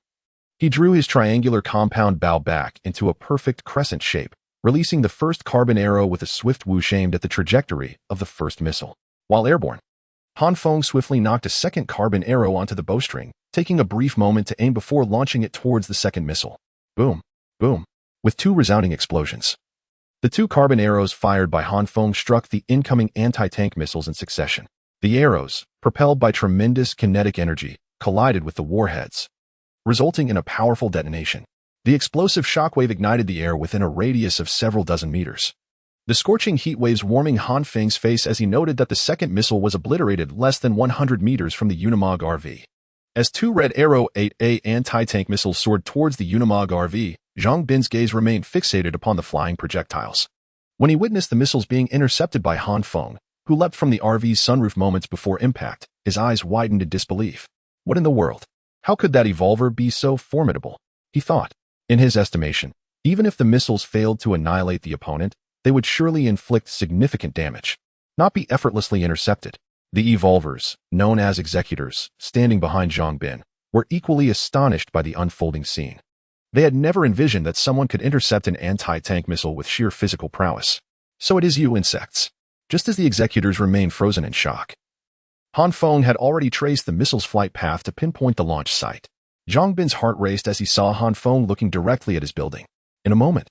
He drew his triangular compound bow back into a perfect crescent shape, releasing the first carbon arrow with a swift whoosh aimed at the trajectory of the first missile. While airborne, Han Feng swiftly knocked a second carbon arrow onto the bowstring, taking a brief moment to aim before launching it towards the second missile. Boom, boom, with 2 resounding explosions. The 2 carbon arrows fired by Han Feng struck the incoming anti-tank missiles in succession. The arrows, propelled by tremendous kinetic energy, collided with the warheads, resulting in a powerful detonation. The explosive shockwave ignited the air within a radius of several dozen meters. The scorching heat waves warming Han Feng's face as he noted that the second missile was obliterated less than 100 meters from the Unimog RV. As 2 Red Arrow 8A anti-tank missiles soared towards the Unimog RV, Zhang Bin's gaze remained fixated upon the flying projectiles. When he witnessed the missiles being intercepted by Han Feng, who leapt from the RV's sunroof moments before impact, his eyes widened in disbelief. What in the world? How could that evolver be so formidable? He thought. In his estimation, even if the missiles failed to annihilate the opponent, they would surely inflict significant damage, not be effortlessly intercepted. The evolvers, known as executors, standing behind Zhang Bin, were equally astonished by the unfolding scene. They had never envisioned that someone could intercept an anti-tank missile with sheer physical prowess. So it is you, insects. Just as the executors remained frozen in shock, Han Feng had already traced the missile's flight path to pinpoint the launch site. Zhang Bin's heart raced as he saw Han Feng looking directly at his building. In a moment,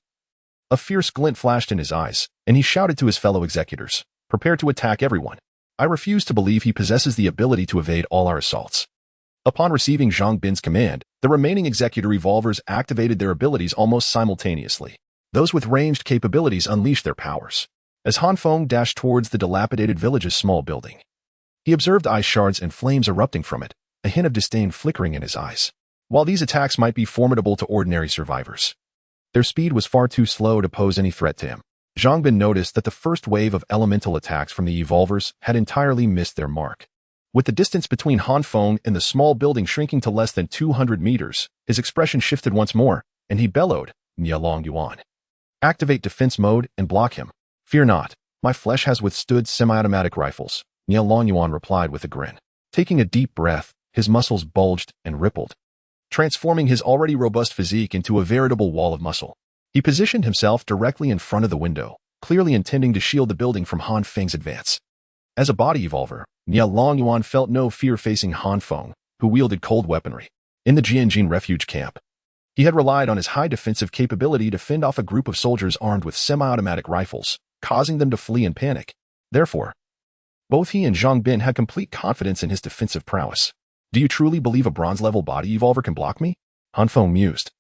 a fierce glint flashed in his eyes, and he shouted to his fellow executors, "Prepare to attack everyone. I refuse to believe he possesses the ability to evade all our assaults." Upon receiving Zhang Bin's command, the remaining executor evolvers activated their abilities almost simultaneously. Those with ranged capabilities unleashed their powers. As Han Feng dashed towards the dilapidated village's small building, he observed ice shards and flames erupting from it, a hint of disdain flickering in his eyes. While these attacks might be formidable to ordinary survivors, their speed was far too slow to pose any threat to him. Zhang Bin noticed that the first wave of elemental attacks from the evolvers had entirely missed their mark. With the distance between Han Feng and the small building shrinking to less than 200 meters, his expression shifted once more, and he bellowed, "Nia Long Yuan. Activate defense mode and block him." "Fear not, my flesh has withstood semi-automatic rifles," Nia Long Yuan replied with a grin. Taking a deep breath, his muscles bulged and rippled, transforming his already robust physique into a veritable wall of muscle. He positioned himself directly in front of the window, clearly intending to shield the building from Han Feng's advance. As a body evolver, Nia Long Yuan felt no fear facing Han Feng, who wielded cold weaponry. In the Jinxian refuge camp, he had relied on his high defensive capability to fend off a group of soldiers armed with semi-automatic rifles, causing them to flee in panic. Therefore, both he and Zhang Bin had complete confidence in his defensive prowess. "Do you truly believe a bronze-level body evolver can block me?" Han Feng mused,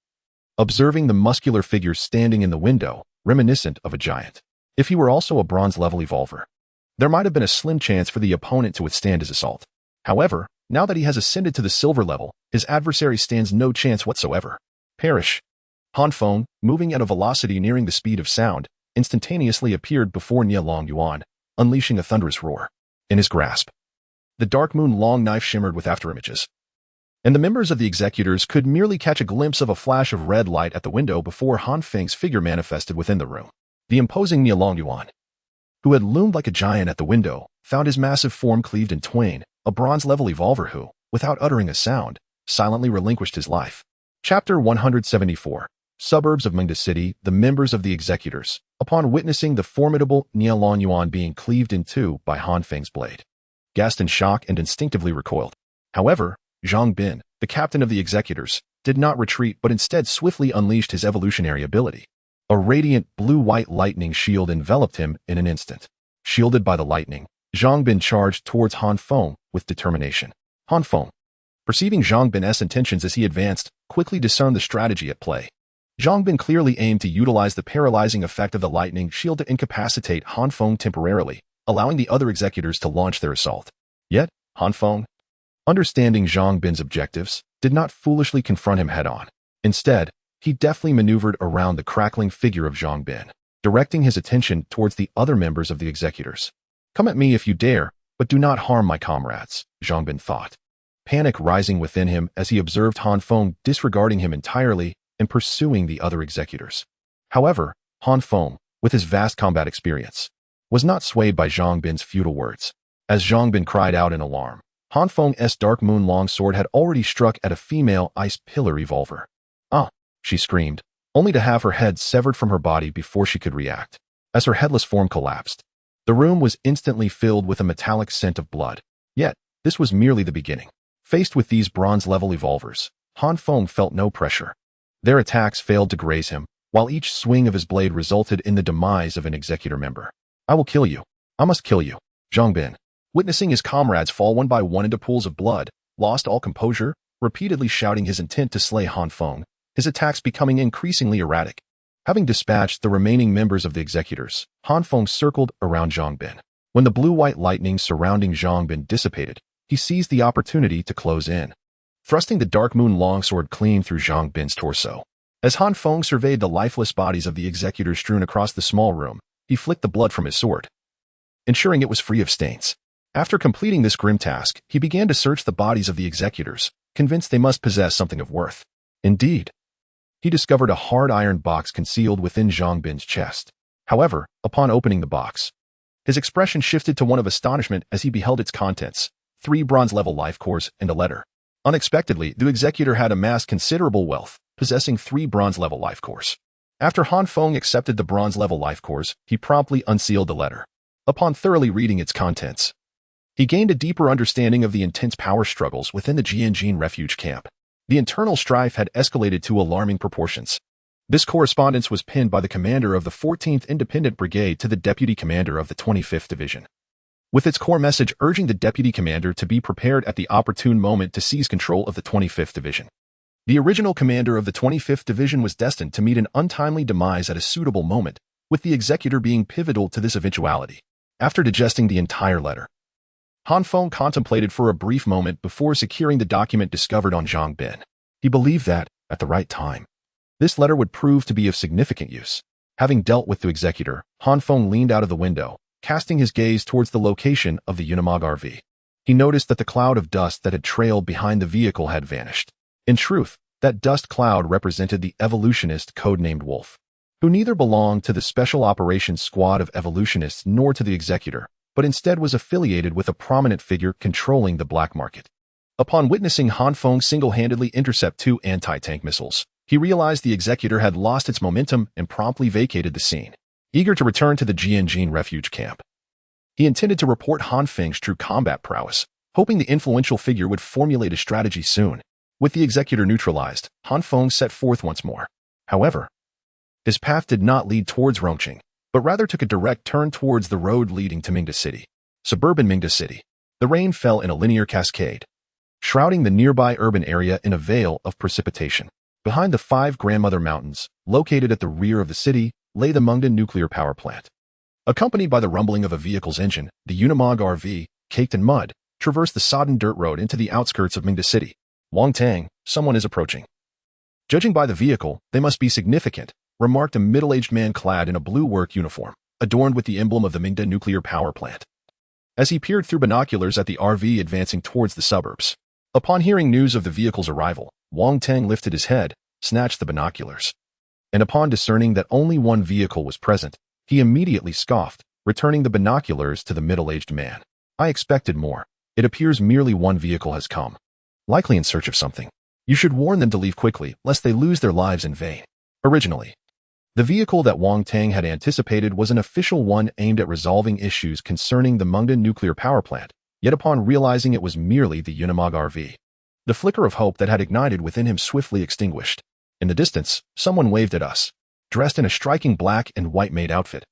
observing the muscular figure standing in the window, reminiscent of a giant. If he were also a bronze-level evolver, there might have been a slim chance for the opponent to withstand his assault. However, now that he has ascended to the silver level, his adversary stands no chance whatsoever. Perish. Han Feng, moving at a velocity nearing the speed of sound, instantaneously appeared before Nia Long Yuan, unleashing a thunderous roar. In his grasp, the dark moon long knife shimmered with afterimages, and the members of the executors could merely catch a glimpse of a flash of red light at the window before Han Feng's figure manifested within the room. The imposing Nia Long Yuan, who had loomed like a giant at the window, found his massive form cleaved in twain, a bronze-level evolver who, without uttering a sound, silently relinquished his life. Chapter 174. Suburbs of Mengda City. The members of the executors, upon witnessing the formidable Nia Long Yuan being cleaved in two by Han Feng's blade, gasped in shock and instinctively recoiled. However, Zhang Bin, the captain of the executors, did not retreat but instead swiftly unleashed his evolutionary ability. A radiant blue-white lightning shield enveloped him in an instant. Shielded by the lightning, Zhang Bin charged towards Han Feng with determination. Han Feng, perceiving Zhang Bin's intentions as he advanced, quickly discerned the strategy at play. Zhang Bin clearly aimed to utilize the paralyzing effect of the lightning shield to incapacitate Han Feng temporarily, allowing the other executors to launch their assault. Yet, Han Feng, understanding Zhang Bin's objectives, did not foolishly confront him head-on. Instead, he deftly maneuvered around the crackling figure of Zhang Bin, directing his attention towards the other members of the executors. "Come at me if you dare, but do not harm my comrades," Zhang Bin thought, panic rising within him as he observed Han Feng disregarding him entirely and pursuing the other executors. However, Han Feng, with his vast combat experience, was not swayed by Zhang Bin's futile words. As Zhang Bin cried out in alarm, Han Feng's dark moon longsword had already struck at a female ice pillar evolver. "Ah!" she screamed, only to have her head severed from her body before she could react. As her headless form collapsed, the room was instantly filled with a metallic scent of blood. Yet, this was merely the beginning. Faced with these bronze-level evolvers, Han Feng felt no pressure. Their attacks failed to graze him, while each swing of his blade resulted in the demise of an executor member. "I will kill you. I must kill you." Zhang Bin, witnessing his comrades fall one by one into pools of blood, lost all composure, repeatedly shouting his intent to slay Han Feng, his attacks becoming increasingly erratic. Having dispatched the remaining members of the executors, Han Feng circled around Zhang Bin. When the blue-white lightning surrounding Zhang Bin dissipated, he seized the opportunity to close in, thrusting the dark moon longsword clean through Zhang Bin's torso. As Han Feng surveyed the lifeless bodies of the executors strewn across the small room, he flicked the blood from his sword, ensuring it was free of stains. After completing this grim task, he began to search the bodies of the executors, convinced they must possess something of worth. Indeed, he discovered a hard iron box concealed within Zhang Bin's chest. However, upon opening the box, His expression shifted to one of astonishment as he beheld its contents: 3 bronze-level life cores and a letter. Unexpectedly, the executor had amassed considerable wealth, possessing 3 bronze-level life cores. After Han Feng accepted the bronze-level life cores, he promptly unsealed the letter. Upon thoroughly reading its contents, he gained a deeper understanding of the intense power struggles within the Jinxian refuge camp. The internal strife had escalated to alarming proportions. This correspondence was pinned by the commander of the 14th Independent Brigade to the deputy commander of the 25th Division, with its core message urging the deputy commander to be prepared at the opportune moment to seize control of the 25th Division. The original commander of the 25th Division was destined to meet an untimely demise at a suitable moment, with the executor being pivotal to this eventuality. After digesting the entire letter, Han Feng contemplated for a brief moment before securing the document discovered on Zhang Bin. He believed that, at the right time, this letter would prove to be of significant use. Having dealt with the executor, Han Feng leaned out of the window, casting his gaze towards the location of the Unimog RV. He noticed that the cloud of dust that had trailed behind the vehicle had vanished. In truth, that dust cloud represented the evolutionist codenamed Wolf, who neither belonged to the Special Operations Squad of evolutionists nor to the executor, but instead was affiliated with a prominent figure controlling the black market. Upon witnessing Han Feng single-handedly intercept 2 anti-tank missiles, he realized the executor had lost its momentum and promptly vacated the scene. Eager to return to the Jinxian refuge camp, he intended to report Han Feng's true combat prowess, hoping the influential figure would formulate a strategy soon. With the executor neutralized, Han Feng set forth once more. However, his path did not lead towards Rongqing, but rather took a direct turn towards the road leading to Mingda City. Suburban Mingda City. The rain fell in a linear cascade, shrouding the nearby urban area in a veil of precipitation. Behind the 5 Grandmother Mountains, located at the rear of the city, lay the Mungda nuclear power plant. Accompanied by the rumbling of a vehicle's engine, the Unimog RV, caked in mud, traversed the sodden dirt road into the outskirts of Mingda City. Wang Tang, someone is approaching. Judging by the vehicle, they must be significant, remarked a middle-aged man clad in a blue work uniform, adorned with the emblem of the Mingda nuclear power plant, as he peered through binoculars at the RV advancing towards the suburbs. Upon hearing news of the vehicle's arrival, Wang Tang lifted his head, snatched the binoculars, and upon discerning that only one vehicle was present, he immediately scoffed, returning the binoculars to the middle-aged man. I expected more. It appears merely one vehicle has come, likely in search of something. You should warn them to leave quickly, lest they lose their lives in vain. Originally, the vehicle that Wang Tang had anticipated was an official one aimed at resolving issues concerning the Mungda nuclear power plant, yet upon realizing it was merely the Unimog RV, the flicker of hope that had ignited within him swiftly extinguished. In the distance, someone waved at us, dressed in a striking black and white maid outfit.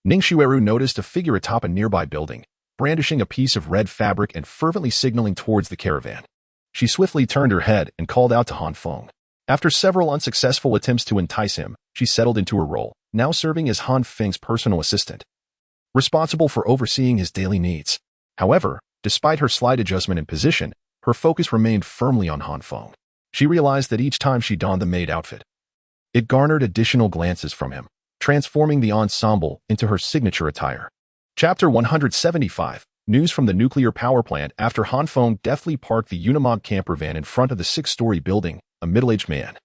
Ning Xueru noticed a figure atop a nearby building, brandishing a piece of red fabric and fervently signaling towards the caravan. She swiftly turned her head and called out to Han Feng. After several unsuccessful attempts to entice him, she settled into her role, now serving as Han Feng's personal assistant, responsible for overseeing his daily needs. However, despite her slight adjustment in position, her focus remained firmly on Han Feng. She realized that each time she donned the maid outfit, it garnered additional glances from him, transforming the ensemble into her signature attire. Chapter 175. News from the nuclear power plant. After Han Feng deftly parked the Unimog camper van in front of the 6-story building, a middle-aged man,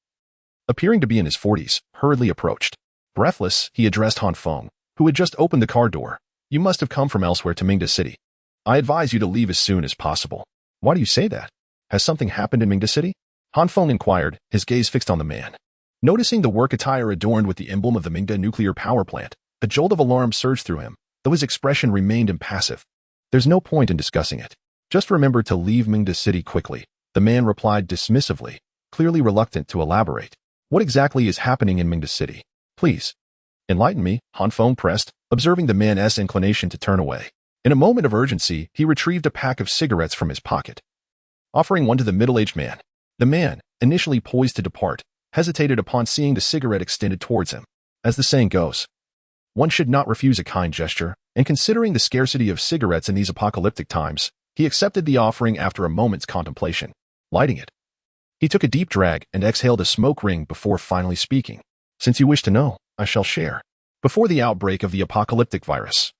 appearing to be in his 40s, hurriedly approached. Breathless, he addressed Han Feng, who had just opened the car door. You must have come from elsewhere to Mingda City. I advise you to leave as soon as possible. Why do you say that? Has something happened in Mingda City? Han Feng inquired, his gaze fixed on the man. Noticing the work attire adorned with the emblem of the Mingda nuclear power plant, a jolt of alarm surged through him, though his expression remained impassive. There's no point in discussing it. Just remember to leave Mingda City quickly, the man replied dismissively, clearly reluctant to elaborate. What exactly is happening in Mingda City? Please enlighten me, Han Feng pressed, observing the man's inclination to turn away. In a moment of urgency, he retrieved a pack of cigarettes from his pocket, offering one to the middle-aged man. The man, initially poised to depart, hesitated upon seeing the cigarette extended towards him. As the saying goes, one should not refuse a kind gesture, and considering the scarcity of cigarettes in these apocalyptic times, he accepted the offering after a moment's contemplation. Lighting it, he took a deep drag and exhaled a smoke ring before finally speaking. Since you wish to know, I shall share. Before the outbreak of the apocalyptic virus,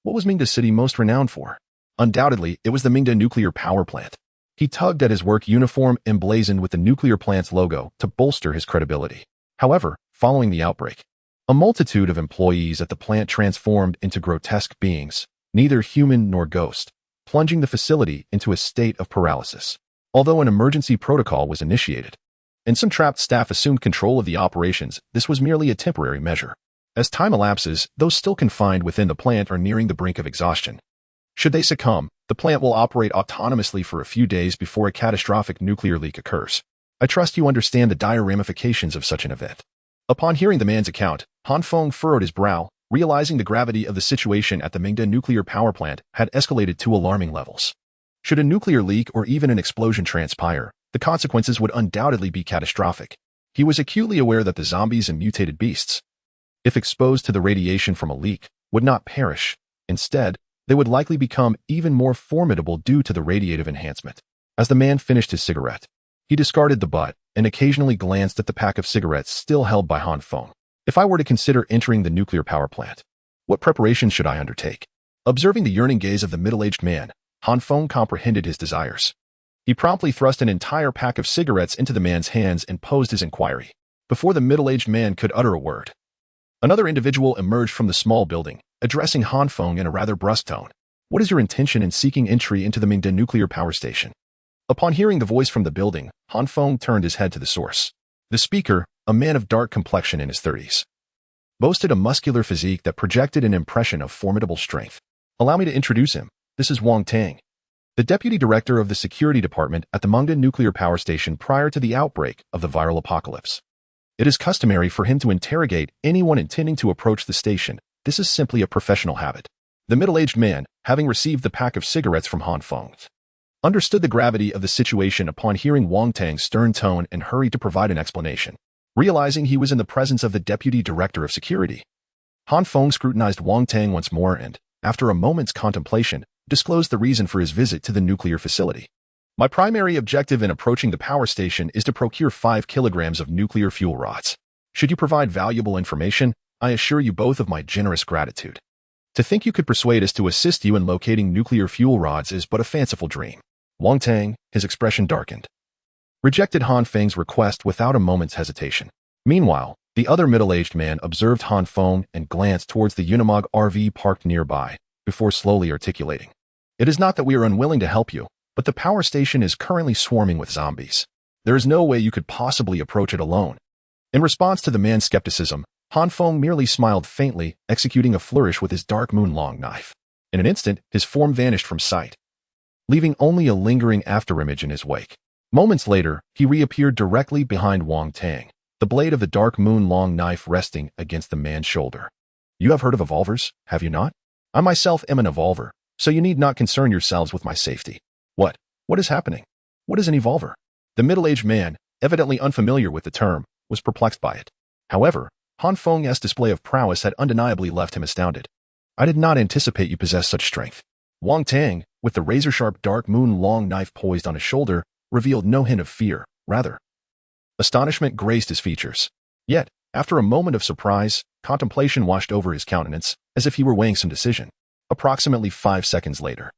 what was Mingda City most renowned for? Undoubtedly, it was the Mingda nuclear power plant. He tugged at his work uniform emblazoned with the nuclear plant's logo to bolster his credibility. However, following the outbreak, A multitude of employees at the plant transformed into grotesque beings, neither human nor ghost, plunging the facility into a state of paralysis. Although an emergency protocol was initiated, and some trapped staff assumed control of the operations, this was merely a temporary measure. As time elapses, those still confined within the plant are nearing the brink of exhaustion. Should they succumb, the plant will operate autonomously for a few days before a catastrophic nuclear leak occurs. I trust you understand the dire ramifications of such an event. Upon hearing the man's account, Han Feng furrowed his brow, realizing the gravity of the situation at the Mingda nuclear power plant had escalated to alarming levels. Should a nuclear leak or even an explosion transpire, the consequences would undoubtedly be catastrophic. He was acutely aware that the zombies and mutated beasts, if exposed to the radiation from a leak, would not perish. Instead, they would likely become even more formidable due to the radiative enhancement. As the man finished his cigarette, he discarded the butt and occasionally glanced at the pack of cigarettes still held by Han Feng. If I were to consider entering the nuclear power plant, what preparations should I undertake? Observing the yearning gaze of the middle-aged man, Han Feng comprehended his desires. He promptly thrust an entire pack of cigarettes into the man's hands and posed his inquiry. Before the middle-aged man could utter a word, another individual emerged from the small building, addressing Han Feng in a rather brusque tone. What is your intention in seeking entry into the Mingda nuclear power station? Upon hearing the voice from the building, Han Feng turned his head to the source. The speaker, a man of dark complexion in his 30s, boasted a muscular physique that projected an impression of formidable strength. Allow me to introduce him. This is Wang Tang, the deputy director of the security department at the Mingda nuclear power station prior to the outbreak of the viral apocalypse. It is customary for him to interrogate anyone intending to approach the station. This is simply a professional habit. The middle-aged man, having received the pack of cigarettes from Han Feng, understood the gravity of the situation upon hearing Wang Tang's stern tone and hurried to provide an explanation. Realizing he was in the presence of the deputy director of security, Han Feng scrutinized Wang Tang once more and, after a moment's contemplation, disclosed the reason for his visit to the nuclear facility. My primary objective in approaching the power station is to procure 5 kilograms of nuclear fuel rods. Should you provide valuable information, I assure you both of my generous gratitude. To think you could persuade us to assist you in locating nuclear fuel rods is but a fanciful dream. Wang Tang, his expression darkened, rejected Han Feng's request without a moment's hesitation. Meanwhile, the other middle-aged man observed Han Feng and glanced towards the Unimog RV parked nearby, before slowly articulating. It is not that we are unwilling to help you, but the power station is currently swarming with zombies. There is no way you could possibly approach it alone. In response to the man's skepticism, Han Feng merely smiled faintly, executing a flourish with his dark moon-long knife. In an instant, his form vanished from sight, leaving only a lingering afterimage in his wake. Moments later, he reappeared directly behind Wang Tang, the blade of the dark moon-long knife resting against the man's shoulder. You have heard of evolvers, have you not? I myself am an evolver, so you need not concern yourselves with my safety. What is happening? What is an evolver? The middle-aged man, evidently unfamiliar with the term, was perplexed by it. However, Han Feng's display of prowess had undeniably left him astounded. I did not anticipate you possessed such strength. Wang Tang, with the razor-sharp dark moon-long knife poised on his shoulder, revealed no hint of fear. Rather, astonishment graced his features. Yet, after a moment of surprise, contemplation washed over his countenance, as if he were weighing some decision. Approximately 5 seconds later,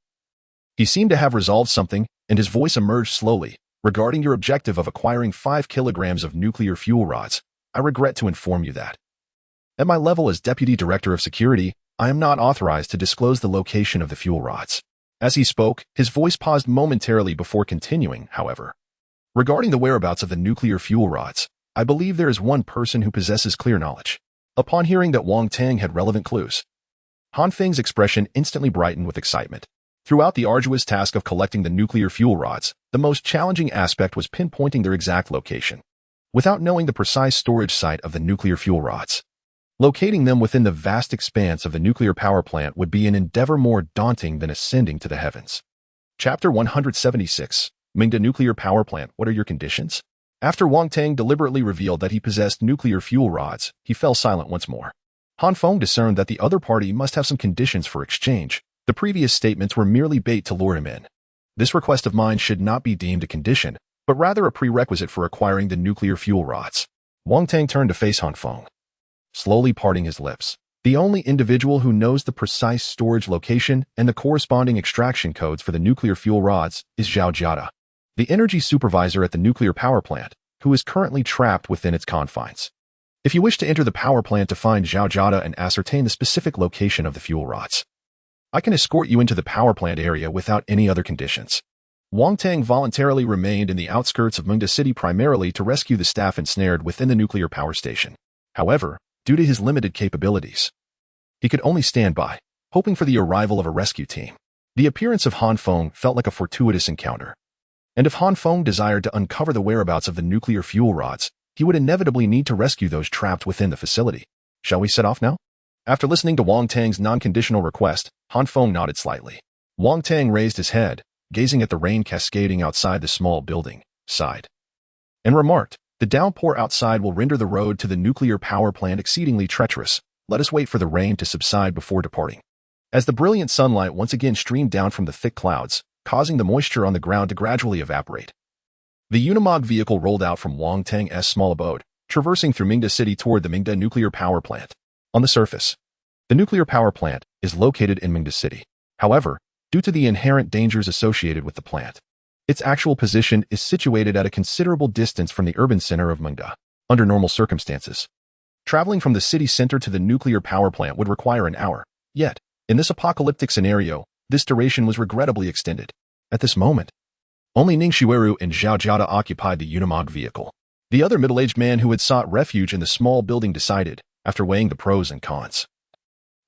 he seemed to have resolved something, and his voice emerged slowly. Regarding your objective of acquiring 5 kilograms of nuclear fuel rods, I regret to inform you that, at my level as Deputy Director of Security, I am not authorized to disclose the location of the fuel rods. As he spoke, his voice paused momentarily before continuing, however. Regarding the whereabouts of the nuclear fuel rods, I believe there is one person who possesses clear knowledge. Upon hearing that Wang Tang had relevant clues, Han Feng's expression instantly brightened with excitement. Throughout the arduous task of collecting the nuclear fuel rods, the most challenging aspect was pinpointing their exact location. Without knowing the precise storage site of the nuclear fuel rods, locating them within the vast expanse of the nuclear power plant would be an endeavor more daunting than ascending to the heavens. Chapter 176, Mingda Nuclear Power Plant, What are your conditions? After Wang Tang deliberately revealed that he possessed nuclear fuel rods, he fell silent once more. Han Feng discerned that the other party must have some conditions for exchange. The previous statements were merely bait to lure him in. This request of mine should not be deemed a condition, but rather a prerequisite for acquiring the nuclear fuel rods. Wang Tang turned to face Han Feng, slowly parting his lips. The only individual who knows the precise storage location and the corresponding extraction codes for the nuclear fuel rods is Zhao Jiada, the energy supervisor at the nuclear power plant, who is currently trapped within its confines. If you wish to enter the power plant to find Zhao Jiada and ascertain the specific location of the fuel rods, I can escort you into the power plant area without any other conditions. Wang Tang voluntarily remained in the outskirts of Mengda City primarily to rescue the staff ensnared within the nuclear power station. However, due to his limited capabilities, he could only stand by, hoping for the arrival of a rescue team. The appearance of Han Feng felt like a fortuitous encounter. And if Han Feng desired to uncover the whereabouts of the nuclear fuel rods, he would inevitably need to rescue those trapped within the facility. Shall we set off now? After listening to Wang Tang's non-conditional request, Han Feng nodded slightly. Wang Tang raised his head, gazing at the rain cascading outside the small building, sighed, and remarked, "The downpour outside will render the road to the nuclear power plant exceedingly treacherous. Let us wait for the rain to subside before departing." As the brilliant sunlight once again streamed down from the thick clouds, causing the moisture on the ground to gradually evaporate, the Unimog vehicle rolled out from Wang Tang's small abode, traversing through Mengda City toward the Mengda nuclear power plant. On the surface, the nuclear power plant is located in Mengda City. However, due to the inherent dangers associated with the plant, its actual position is situated at a considerable distance from the urban center of Mengda. Under normal circumstances, traveling from the city center to the nuclear power plant would require an hour. Yet, in this apocalyptic scenario, this duration was regrettably extended. At this moment, only Ning Shiweru and Zhao Jiada occupied the Unimog vehicle. The other middle-aged man who had sought refuge in the small building decided, after weighing the pros and cons,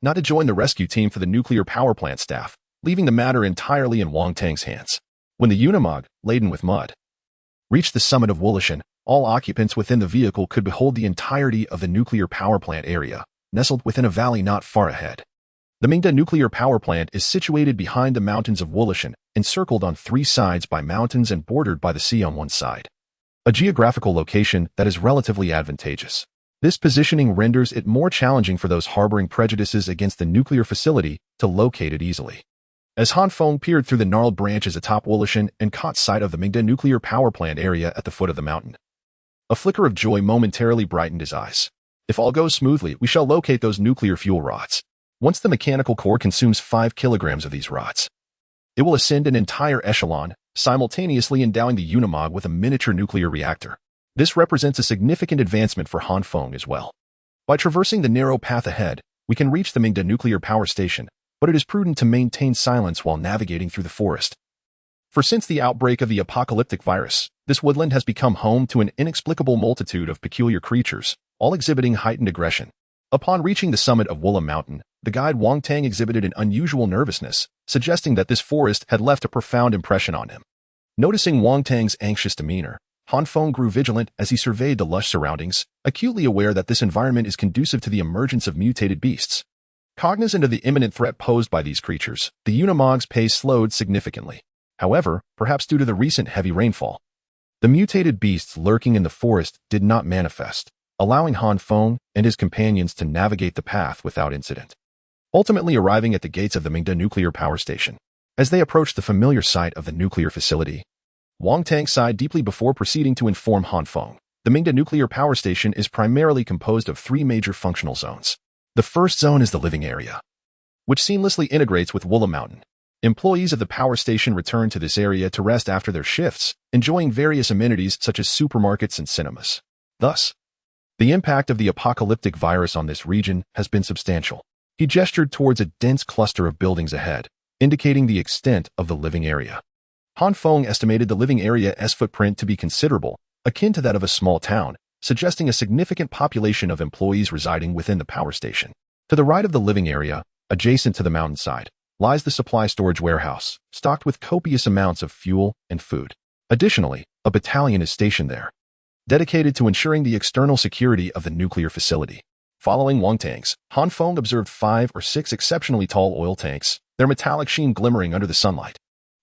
not to join the rescue team for the nuclear power plant staff, leaving the matter entirely in Wang Tang's hands. When the Unimog, laden with mud, reached the summit of Wulishan, all occupants within the vehicle could behold the entirety of the nuclear power plant area, nestled within a valley not far ahead. The Mengda nuclear power plant is situated behind the mountains of Wulishan, encircled on three sides by mountains and bordered by the sea on one side. A geographical location that is relatively advantageous. This positioning renders it more challenging for those harboring prejudices against the nuclear facility to locate it easily. As Han Feng peered through the gnarled branches atop Wulishan and caught sight of the Mengda nuclear power plant area at the foot of the mountain, a flicker of joy momentarily brightened his eyes. If all goes smoothly, we shall locate those nuclear fuel rods. Once the mechanical core consumes 5 kilograms of these rods, it will ascend an entire echelon, simultaneously endowing the Unimog with a miniature nuclear reactor. This represents a significant advancement for Han Feng as well. By traversing the narrow path ahead, we can reach the Mengda nuclear power station, but it is prudent to maintain silence while navigating through the forest. For since the outbreak of the apocalyptic virus, this woodland has become home to an inexplicable multitude of peculiar creatures, all exhibiting heightened aggression. Upon reaching the summit of Wula Mountain, the guide Wang Tang exhibited an unusual nervousness, suggesting that this forest had left a profound impression on him. Noticing Wang Tang's anxious demeanor, Han Feng grew vigilant as he surveyed the lush surroundings, acutely aware that this environment is conducive to the emergence of mutated beasts. Cognizant of the imminent threat posed by these creatures, the Unimog's pace slowed significantly. However, perhaps due to the recent heavy rainfall, the mutated beasts lurking in the forest did not manifest, allowing Han Feng and his companions to navigate the path without incident. Ultimately arriving at the gates of the Mengda nuclear power station. As they approached the familiar site of the nuclear facility, Wang Tang sighed deeply before proceeding to inform Han Feng. The Mengda nuclear power station is primarily composed of 3 major functional zones. The first zone is the living area, which seamlessly integrates with Wula Mountain. Employees of the power station return to this area to rest after their shifts, enjoying various amenities such as supermarkets and cinemas. Thus, the impact of the apocalyptic virus on this region has been substantial. He gestured towards a dense cluster of buildings ahead, indicating the extent of the living area. Han Feng estimated the living area's footprint to be considerable, akin to that of a small town, suggesting a significant population of employees residing within the power station. To the right of the living area, adjacent to the mountainside, lies the supply storage warehouse, stocked with copious amounts of fuel and food. Additionally, a battalion is stationed there, dedicated to ensuring the external security of the nuclear facility. Following Wang Tang's, Han Feng observed 5 or 6 exceptionally tall oil tanks, their metallic sheen glimmering under the sunlight.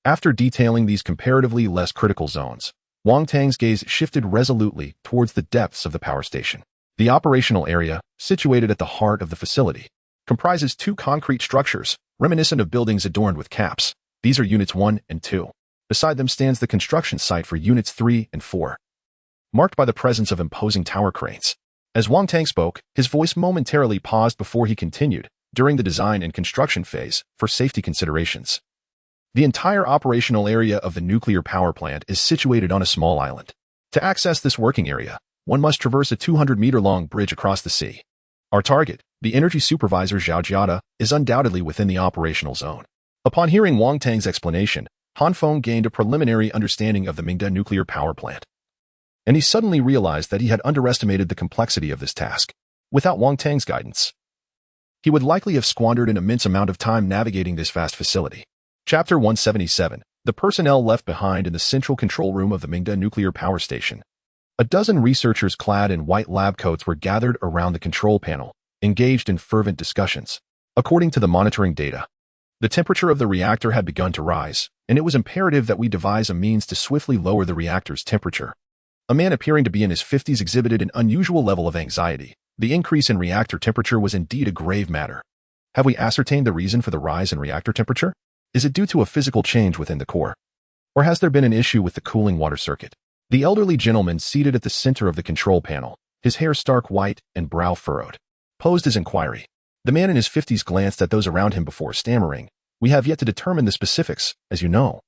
After detailing these comparatively less critical zones, Wang Tang's gaze shifted resolutely towards the depths of the power station. The operational area, situated at the heart of the facility, comprises 2 concrete structures, reminiscent of buildings adorned with caps. These are Units 1 and 2. Beside them stands the construction site for Units 3 and 4, marked by the presence of imposing tower cranes. As Wang Tang spoke, his voice momentarily paused before he continued. During the design and construction phase, for safety considerations, the entire operational area of the nuclear power plant is situated on a small island. To access this working area, one must traverse a 200-meter-long bridge across the sea. Our target, the energy supervisor Zhao Jiada, is undoubtedly within the operational zone. Upon hearing Wang Tang's explanation, Han Feng gained a preliminary understanding of the Mingda nuclear power plant. And he suddenly realized that he had underestimated the complexity of this task. Without Wang Tang's guidance, he would likely have squandered an immense amount of time navigating this vast facility. Chapter 177. The personnel left behind in the central control room of the Mingda nuclear power station. A dozen researchers clad in white lab coats were gathered around the control panel, engaged in fervent discussions. According to the monitoring data, the temperature of the reactor had begun to rise, and it was imperative that we devise a means to swiftly lower the reactor's temperature. A man appearing to be in his 50s exhibited an unusual level of anxiety. The increase in reactor temperature was indeed a grave matter. Have we ascertained the reason for the rise in reactor temperature? Is it due to a physical change within the core? Or has there been an issue with the cooling water circuit? The elderly gentleman seated at the center of the control panel, his hair stark white and brow furrowed, posed his inquiry. The man in his 50s glanced at those around him before stammering. We have yet to determine the specifics, as you know.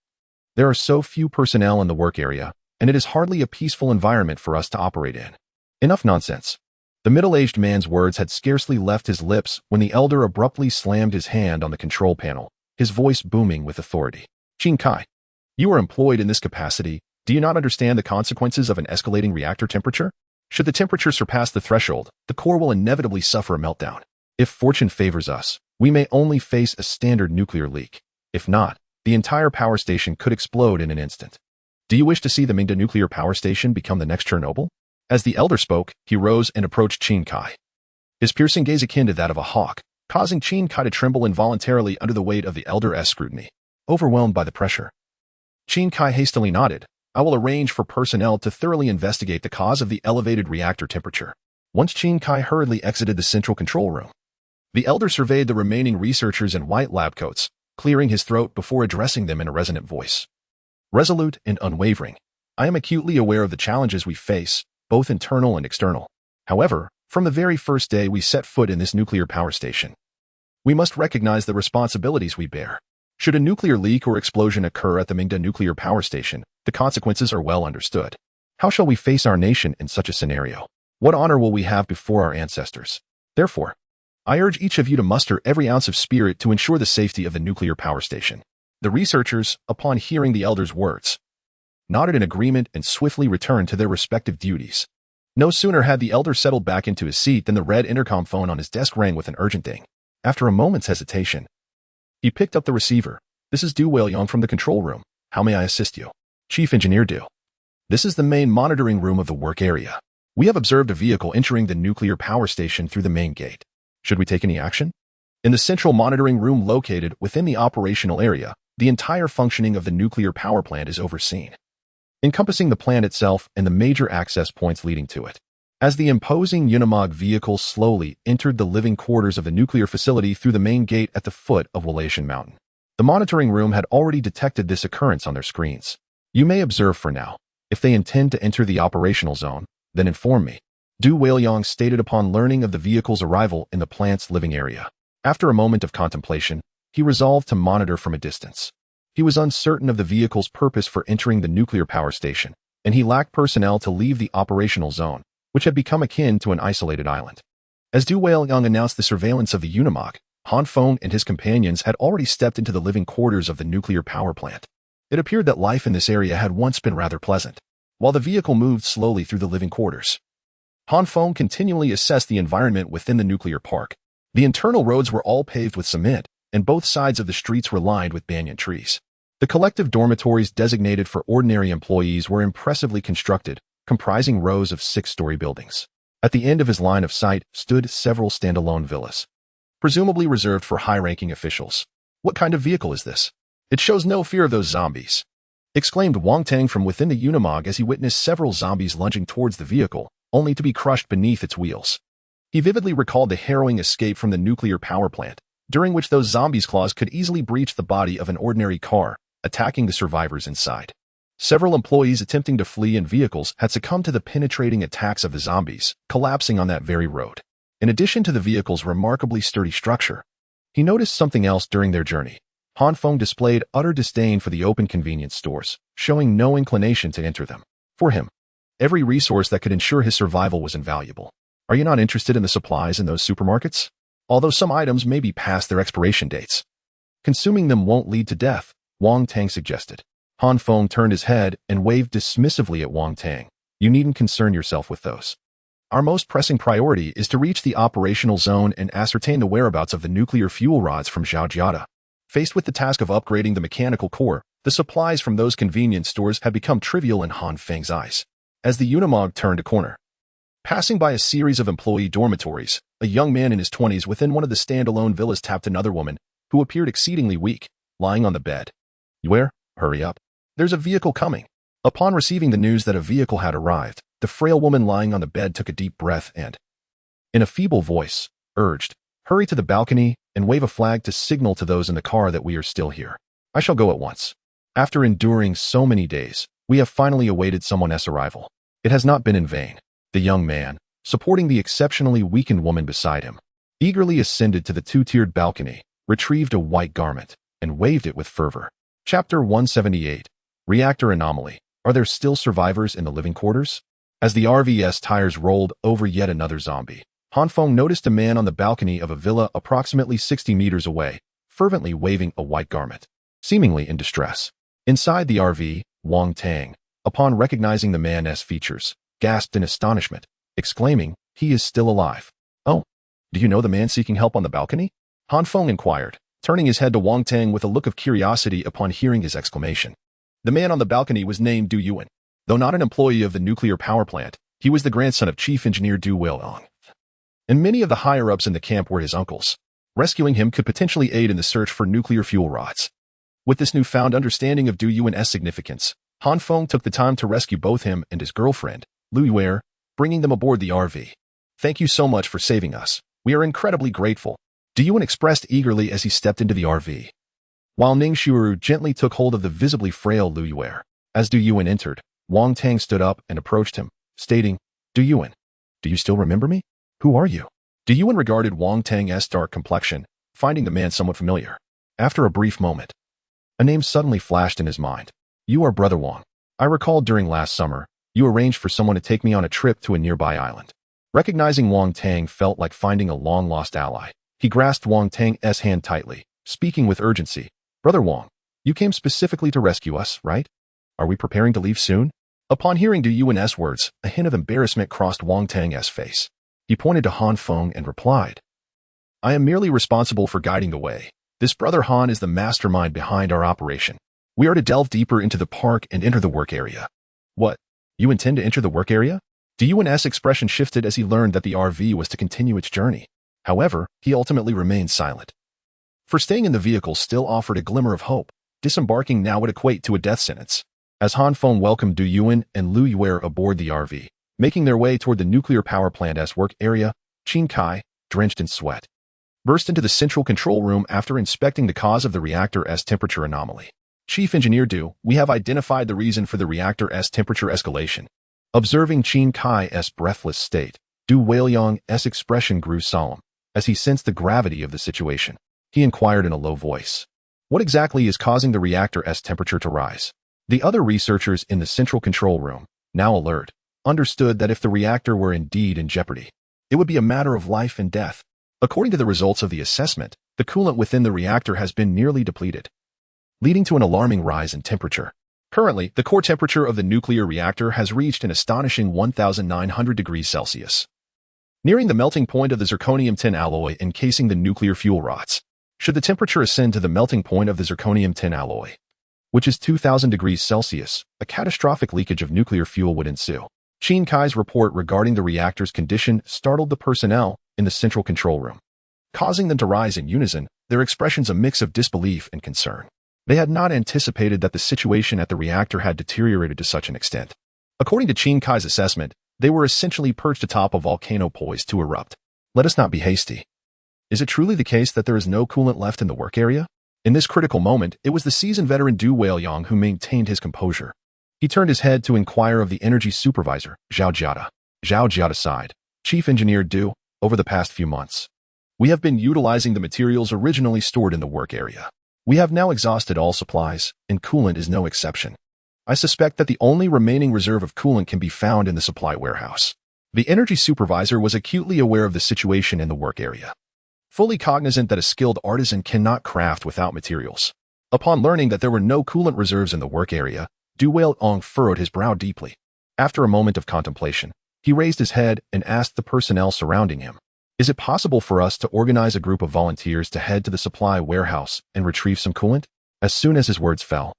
There are so few personnel in the work area, and it is hardly a peaceful environment for us to operate in. Enough nonsense. The middle-aged man's words had scarcely left his lips when the elder abruptly slammed his hand on the control panel, his voice booming with authority. Qin Kai, you are employed in this capacity. Do you not understand the consequences of an escalating reactor temperature? Should the temperature surpass the threshold, the core will inevitably suffer a meltdown. If fortune favors us, we may only face a standard nuclear leak. If not, the entire power station could explode in an instant. Do you wish to see the Mingda nuclear power station become the next Chernobyl? As the elder spoke, he rose and approached Qin Kai. His piercing gaze akin to that of a hawk, causing Qin Kai to tremble involuntarily under the weight of the elder's scrutiny. Overwhelmed by the pressure, Qin Kai hastily nodded. I will arrange for personnel to thoroughly investigate the cause of the elevated reactor temperature. Once Qin Kai hurriedly exited the central control room, the elder surveyed the remaining researchers in white lab coats, clearing his throat before addressing them in a resonant voice. Resolute and unwavering, I am acutely aware of the challenges we face, both internal and external. However, from the very first day we set foot in this nuclear power station, we must recognize the responsibilities we bear. Should a nuclear leak or explosion occur at the Mingda nuclear power station, the consequences are well understood. How shall we face our nation in such a scenario? What honor will we have before our ancestors? Therefore, I urge each of you to muster every ounce of spirit to ensure the safety of the nuclear power station. The researchers, upon hearing the elder's words, nodded in agreement and swiftly returned to their respective duties. No sooner had the elder settled back into his seat than the red intercom phone on his desk rang with an urgent ding. After a moment's hesitation, he picked up the receiver. This is Du Weiyang from the control room. How may I assist you? Chief Engineer Du. This is the main monitoring room of the work area. We have observed a vehicle entering the nuclear power station through the main gate. Should we take any action? In the central monitoring room located within the operational area, the entire functioning of the nuclear power plant is overseen, encompassing the plant itself and the major access points leading to it. As the imposing Unimog vehicle slowly entered the living quarters of the nuclear facility through the main gate at the foot of Wallacian Mountain, the monitoring room had already detected this occurrence on their screens. You may observe for now. If they intend to enter the operational zone, then inform me. Du Weiyang stated upon learning of the vehicle's arrival in the plant's living area. After a moment of contemplation, he resolved to monitor from a distance. He was uncertain of the vehicle's purpose for entering the nuclear power station, and he lacked personnel to leave the operational zone, which had become akin to an isolated island. As Du Weiyang announced the surveillance of the Unimog, Han Feng and his companions had already stepped into the living quarters of the nuclear power plant. It appeared that life in this area had once been rather pleasant. While the vehicle moved slowly through the living quarters, Han Feng continually assessed the environment within the nuclear park. The internal roads were all paved with cement, and both sides of the streets were lined with banyan trees. The collective dormitories designated for ordinary employees were impressively constructed, comprising rows of 6-story buildings. At the end of his line of sight stood several standalone villas, presumably reserved for high-ranking officials. What kind of vehicle is this? It shows no fear of those zombies, exclaimed Wang Tang from within the Unimog as he witnessed several zombies lunging towards the vehicle, only to be crushed beneath its wheels. He vividly recalled the harrowing escape from the nuclear power plant, during which those zombies' claws could easily breach the body of an ordinary car, attacking the survivors inside. Several employees attempting to flee in vehicles had succumbed to the penetrating attacks of the zombies, collapsing on that very road. In addition to the vehicle's remarkably sturdy structure, he noticed something else during their journey. Han Feng displayed utter disdain for the open convenience stores, showing no inclination to enter them. For him, Every resource that could ensure his survival was invaluable. Are you not interested in the supplies in those supermarkets? Although some items may be past their expiration dates. Consuming them won't lead to death, Wang Tang suggested. Han Feng turned his head and waved dismissively at Wang Tang. You needn't concern yourself with those. Our most pressing priority is to reach the operational zone and ascertain the whereabouts of the nuclear fuel rods from Zhaojiada. Faced with the task of upgrading the mechanical core, the supplies from those convenience stores had become trivial in Han Feng's eyes. As the Unimog turned a corner, passing by a series of employee dormitories, a young man in his 20s within one of the standalone villas tapped another woman, who appeared exceedingly weak, lying on the bed. Where? Hurry up. There's a vehicle coming. Upon receiving the news that a vehicle had arrived, the frail woman lying on the bed took a deep breath and, in a feeble voice, urged, hurry to the balcony and wave a flag to signal to those in the car that we are still here. I shall go at once. After enduring so many days, we have finally awaited someone's arrival. It has not been in vain. The young man, supporting the exceptionally weakened woman beside him, eagerly ascended to the two-tiered balcony, retrieved a white garment, and waved it with fervor. Chapter 178. Reactor Anomaly. Are there still survivors in the living quarters? As the RV's tires rolled over yet another zombie, Han Feng noticed a man on the balcony of a villa approximately 60 meters away, fervently waving a white garment, seemingly in distress. Inside the RV, Wang Tang, upon recognizing the man's features, gasped in astonishment, exclaiming, he is still alive. Oh, do you know the man seeking help on the balcony? Han Feng inquired, turning his head to Wang Tang with a look of curiosity upon hearing his exclamation. The man on the balcony was named Du Yuan. Though not an employee of the nuclear power plant, he was the grandson of Chief Engineer Du Weiliang. And many of the higher-ups in the camp were his uncles. Rescuing him could potentially aid in the search for nuclear fuel rods. With this newfound understanding of Du Yuan's significance, Han Feng took the time to rescue both him and his girlfriend, Lu Yuer, bringing them aboard the RV. Thank you so much for saving us. We are incredibly grateful, Du Yuan expressed eagerly as he stepped into the RV. While Ning Shuru gently took hold of the visibly frail Lu Yuer. As Du Yuan entered, Wang Tang stood up and approached him, stating, Du Yuan, do you still remember me? Who are you? Du Yuan regarded Wang Tang's dark complexion, finding the man somewhat familiar. After a brief moment, a name suddenly flashed in his mind. You are Brother Wang. I recall during last summer, you arranged for someone to take me on a trip to a nearby island. Recognizing Wang Tang felt like finding a long-lost ally. He grasped Wang Tang's hand tightly, speaking with urgency. Brother Wang, you came specifically to rescue us, right? Are we preparing to leave soon? Upon hearing Du Yuan's words, a hint of embarrassment crossed Wang Tang's face. He pointed to Han Feng and replied, I am merely responsible for guiding the way. This Brother Han is the mastermind behind our operation. We are to delve deeper into the park and enter the work area. What? You intend to enter the work area? Du Yuan's expression shifted as he learned that the RV was to continue its journey. However, he ultimately remained silent. For staying in the vehicle still offered a glimmer of hope. Disembarking now would equate to a death sentence. As Han Feng welcomed Du Yuan and Lu Yuer aboard the RV, making their way toward the nuclear power plant's work area, Qin Kai, drenched in sweat, burst into the central control room after inspecting the cause of the reactor's temperature anomaly. Chief Engineer Du, we have identified the reason for the reactor's temperature escalation. Observing Qin Kai's breathless state, Du Weiliang's expression grew solemn as he sensed the gravity of the situation. He inquired in a low voice, what exactly is causing the reactor's temperature to rise? The other researchers in the central control room, now alert, understood that if the reactor were indeed in jeopardy, it would be a matter of life and death. According to the results of the assessment, the coolant within the reactor has been nearly depleted, leading to an alarming rise in temperature. Currently, the core temperature of the nuclear reactor has reached an astonishing 1,900 degrees Celsius, nearing the melting point of the zirconium-tin alloy encasing the nuclear fuel rods. Should the temperature ascend to the melting point of the zirconium-tin alloy, which is 2,000 degrees Celsius, a catastrophic leakage of nuclear fuel would ensue. Qin Kai's report regarding the reactor's condition startled the personnel in the central control room, causing them to rise in unison, their expressions a mix of disbelief and concern. They had not anticipated that the situation at the reactor had deteriorated to such an extent. According to Qin Kai's assessment, they were essentially perched atop a volcano poised to erupt. Let us not be hasty. Is it truly the case that there is no coolant left in the work area? In this critical moment, it was the seasoned veteran Du Weiliang who maintained his composure. He turned his head to inquire of the energy supervisor, Zhaojiada. Zhaojiada sighed. Chief Engineer Du, over the past few months, we have been utilizing the materials originally stored in the work area. We have now exhausted all supplies, and coolant is no exception. I suspect that the only remaining reserve of coolant can be found in the supply warehouse. The energy supervisor was acutely aware of the situation in the work area, fully cognizant that a skilled artisan cannot craft without materials. Upon learning that there were no coolant reserves in the work area, Du Wei-Long furrowed his brow deeply. After a moment of contemplation, he raised his head and asked the personnel surrounding him, "Is it possible for us to organize a group of volunteers to head to the supply warehouse and retrieve some coolant?" As soon as his words fell,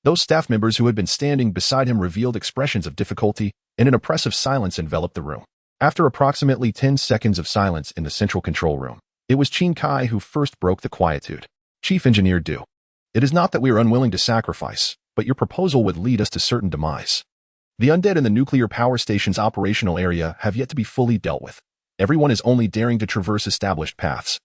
those staff members who had been standing beside him revealed expressions of difficulty, and an oppressive silence enveloped the room. After approximately 10 seconds of silence in the central control room, it was Qin Kai who first broke the quietude. "Chief Engineer Du, it is not that we are unwilling to sacrifice, but your proposal would lead us to certain demise. The undead in the nuclear power station's operational area have yet to be fully dealt with. Everyone is only daring to traverse established paths,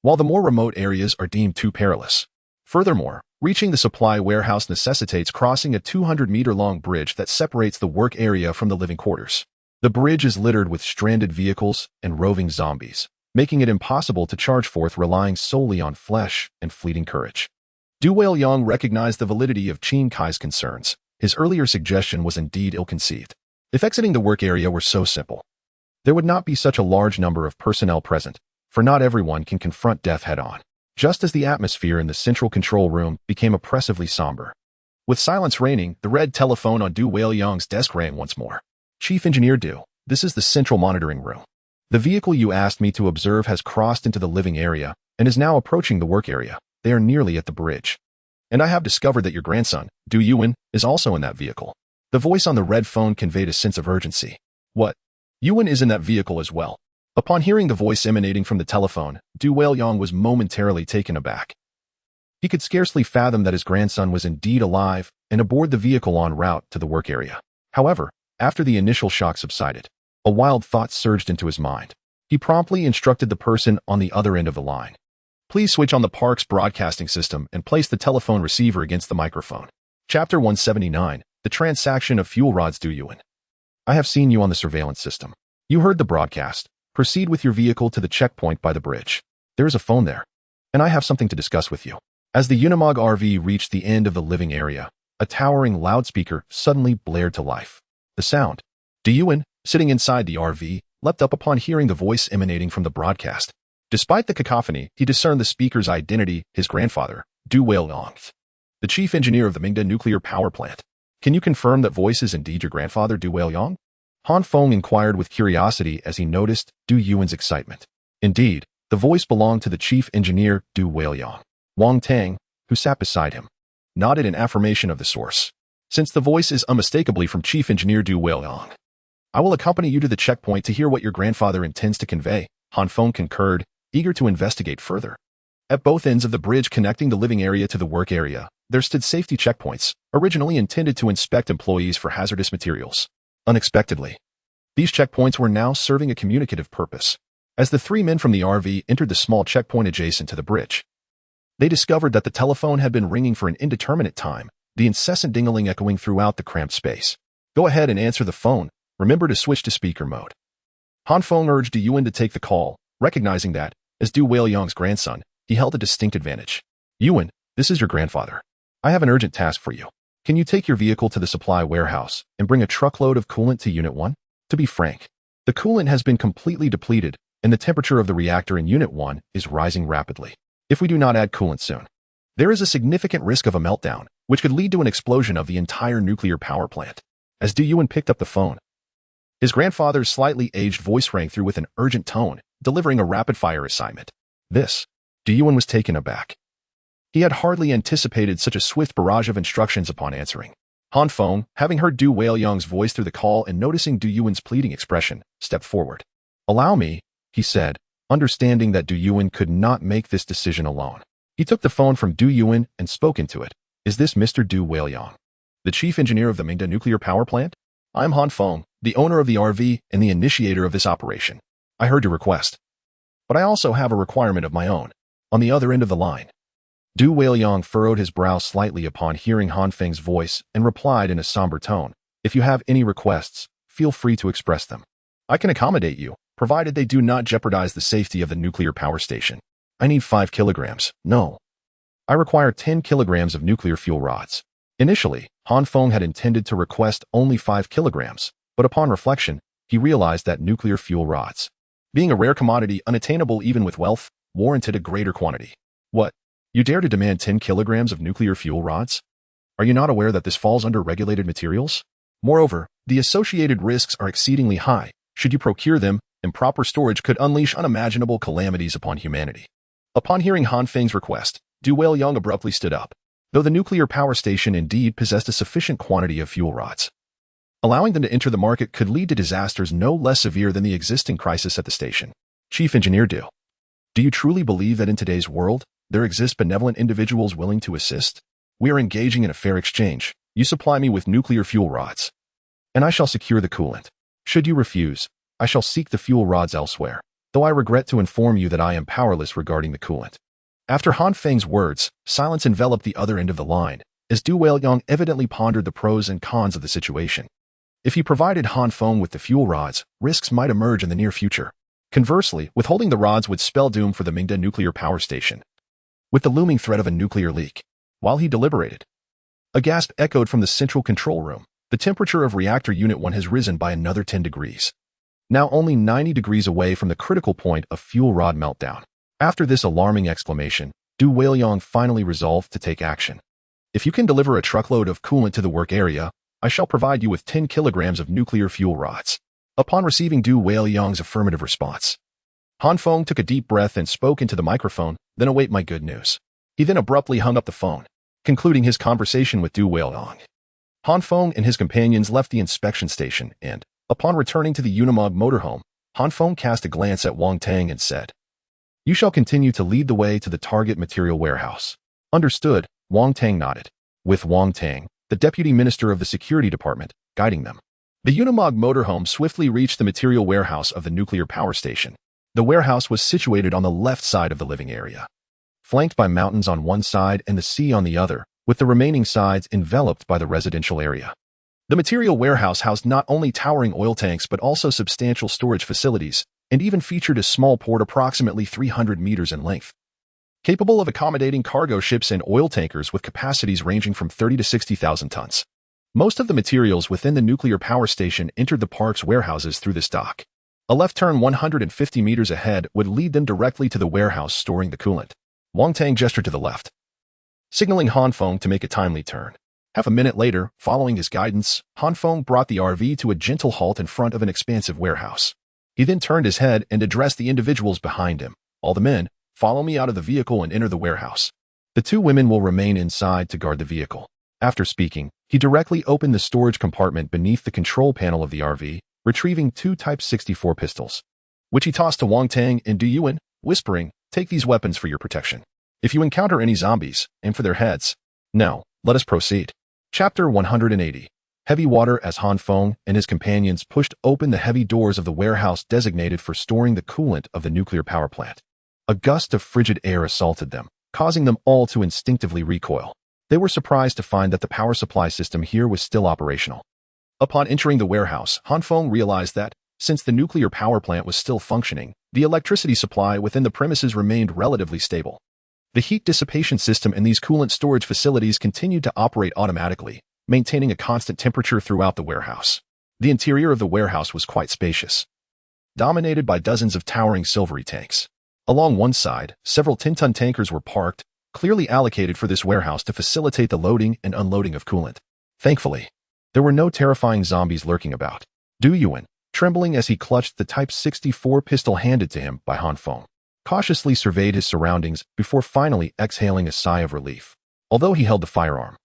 while the more remote areas are deemed too perilous. Furthermore, reaching the supply warehouse necessitates crossing a 200-meter-long bridge that separates the work area from the living quarters. The bridge is littered with stranded vehicles and roving zombies, making it impossible to charge forth relying solely on flesh and fleeting courage." Du Wei-Long recognized the validity of Qin Kai's concerns. His earlier suggestion was indeed ill-conceived. If exiting the work area were so simple, there would not be such a large number of personnel present, for not everyone can confront death head-on. Just as the atmosphere in the central control room became oppressively somber, with silence reigning, the red telephone on Du Wei-Long's desk rang once more. "Chief Engineer Du, this is the central monitoring room. The vehicle you asked me to observe has crossed into the living area and is now approaching the work area. They are nearly at the bridge. And I have discovered that your grandson, Du Yuan, is also in that vehicle." The voice on the red phone conveyed a sense of urgency. "What? Yuan is in that vehicle as well?" Upon hearing the voice emanating from the telephone, Du Wei-Long was momentarily taken aback. He could scarcely fathom that his grandson was indeed alive and aboard the vehicle en route to the work area. However, after the initial shock subsided, a wild thought surged into his mind. He promptly instructed the person on the other end of the line, "Please switch on the park's broadcasting system and place the telephone receiver against the microphone." Chapter 179, The Transaction of Fuel Rods. Du Yuan, I have seen you on the surveillance system. You heard the broadcast. Proceed with your vehicle to the checkpoint by the bridge. There is a phone there, and I have something to discuss with you. As the Unimog RV reached the end of the living area, a towering loudspeaker suddenly blared to life. The sound. Du Yuan, sitting inside the RV, leapt up upon hearing the voice emanating from the broadcast. Despite the cacophony, he discerned the speaker's identity, his grandfather, Du Wei-Long, the chief engineer of the Mingda nuclear power plant. "Can you confirm that voice is indeed your grandfather, Du Wei-Long?" Han Feng inquired with curiosity as he noticed Du Yuan's excitement. Indeed, the voice belonged to the chief engineer, Du Wei-Long. Wang Tang, who sat beside him, nodded in affirmation of the source. "Since the voice is unmistakably from Chief Engineer Du Wei-Long, I will accompany you to the checkpoint to hear what your grandfather intends to convey." Han Feng concurred, eager to investigate further. At both ends of the bridge connecting the living area to the work area, there stood safety checkpoints, originally intended to inspect employees for hazardous materials. Unexpectedly, these checkpoints were now serving a communicative purpose. As the three men from the RV entered the small checkpoint adjacent to the bridge, they discovered that the telephone had been ringing for an indeterminate time, the incessant ding-a-ling echoing throughout the cramped space. "Go ahead and answer the phone. Remember to switch to speaker mode." Han Feng urged Du Yuan to take the call, recognizing that, as Du Wei-Long's grandson, he held a distinct advantage. "Yuan, this is your grandfather. I have an urgent task for you. Can you take your vehicle to the supply warehouse and bring a truckload of coolant to Unit 1? To be frank, the coolant has been completely depleted, and the temperature of the reactor in Unit 1 is rising rapidly. If we do not add coolant soon, there is a significant risk of a meltdown, which could lead to an explosion of the entire nuclear power plant." As Du Yuan picked up the phone, his grandfather's slightly aged voice rang through with an urgent tone, delivering a rapid-fire assignment. Du Yuan was taken aback. He had hardly anticipated such a swift barrage of instructions upon answering. Han Feng, having heard Du Wei-Long's voice through the call and noticing Du Yuan's pleading expression, stepped forward. "Allow me," he said, understanding that Du Yuan could not make this decision alone. He took the phone from Du Yuan and spoke into it. "Is this Mr. Du Wei-Long, the chief engineer of the Mingda nuclear power plant? I'm Han Feng, the owner of the RV and the initiator of this operation. I heard your request, but I also have a requirement of my own." On the other end of the line, Du Wei-Long furrowed his brow slightly upon hearing Han Feng's voice and replied in a somber tone, "If you have any requests, feel free to express them. I can accommodate you, provided they do not jeopardize the safety of the nuclear power station. I need 5 kilograms. No. I require 10 kilograms of nuclear fuel rods. Initially, Han Feng had intended to request only 5 kilograms, but upon reflection, he realized that nuclear fuel rods, being a rare commodity unattainable even with wealth, warranted a greater quantity. What? You dare to demand 10 kilograms of nuclear fuel rods? Are you not aware that this falls under regulated materials? Moreover, the associated risks are exceedingly high. Should you procure them, improper storage could unleash unimaginable calamities upon humanity. Upon hearing Han Feng's request, Du Weiliang abruptly stood up, though the nuclear power station indeed possessed a sufficient quantity of fuel rods. Allowing them to enter the market could lead to disasters no less severe than the existing crisis at the station. Chief Engineer Du, do you truly believe that in today's world, there exist benevolent individuals willing to assist? We are engaging in a fair exchange. You supply me with nuclear fuel rods, and I shall secure the coolant. Should you refuse, I shall seek the fuel rods elsewhere, though I regret to inform you that I am powerless regarding the coolant. After Han Feng's words, silence enveloped the other end of the line, as Du Weiliang evidently pondered the pros and cons of the situation. If he provided Han Feng with the fuel rods, risks might emerge in the near future. Conversely, withholding the rods would spell doom for the Mingda nuclear power station, with the looming threat of a nuclear leak. While he deliberated, a gasp echoed from the central control room. The temperature of reactor Unit 1 has risen by another 10 degrees. Now only 90 degrees away from the critical point of fuel rod meltdown. After this alarming exclamation, Du Weiliang finally resolved to take action. If you can deliver a truckload of coolant to the work area, I shall provide you with 10 kilograms of nuclear fuel rods. Upon receiving Du Weiliang's affirmative response, Han Feng took a deep breath and spoke into the microphone, then await my good news. He then abruptly hung up the phone, concluding his conversation with Du Weiliang. Han Feng and his companions left the inspection station and, upon returning to the Unimog motorhome, Han Feng cast a glance at Wang Tang and said, "You shall continue to lead the way to the target material warehouse." Understood, Wang Tang nodded, with Wang Tang, the deputy minister of the security department, guiding them. The Unimog motorhome swiftly reached the material warehouse of the nuclear power station. The warehouse was situated on the left side of the living area, flanked by mountains on one side and the sea on the other, with the remaining sides enveloped by the residential area. The material warehouse housed not only towering oil tanks but also substantial storage facilities, and even featured a small port approximately 300 meters in length, capable of accommodating cargo ships and oil tankers with capacities ranging from 30 to 60,000 tons. Most of the materials within the nuclear power station entered the park's warehouses through this dock. A left turn 150 meters ahead would lead them directly to the warehouse storing the coolant. Wang Tang gestured to the left, signaling Han Feng to make a timely turn. Half a minute later, following his guidance, Han Feng brought the RV to a gentle halt in front of an expansive warehouse. He then turned his head and addressed the individuals behind him. "All the men, follow me out of the vehicle and enter the warehouse. The 2 women will remain inside to guard the vehicle." After speaking, he directly opened the storage compartment beneath the control panel of the RV, retrieving 2 Type 64 pistols, which he tossed to Wang Tang and Du Yuan, whispering, "Take these weapons for your protection. If you encounter any zombies, aim for their heads. Now, let us proceed." Chapter 180. Heavy water. As Han Feng and his companions pushed open the heavy doors of the warehouse designated for storing the coolant of the nuclear power plant, a gust of frigid air assaulted them, causing them all to instinctively recoil. They were surprised to find that the power supply system here was still operational. Upon entering the warehouse, Han Feng realized that, since the nuclear power plant was still functioning, the electricity supply within the premises remained relatively stable. The heat dissipation system in these coolant storage facilities continued to operate automatically, maintaining a constant temperature throughout the warehouse. The interior of the warehouse was quite spacious, dominated by dozens of towering silvery tanks. Along one side, several 10-ton tankers were parked, clearly allocated for this warehouse to facilitate the loading and unloading of coolant. Thankfully, there were no terrifying zombies lurking about. Du Yuan, trembling as he clutched the Type 64 pistol handed to him by Han Feng, cautiously surveyed his surroundings before finally exhaling a sigh of relief. Although he held the firearm,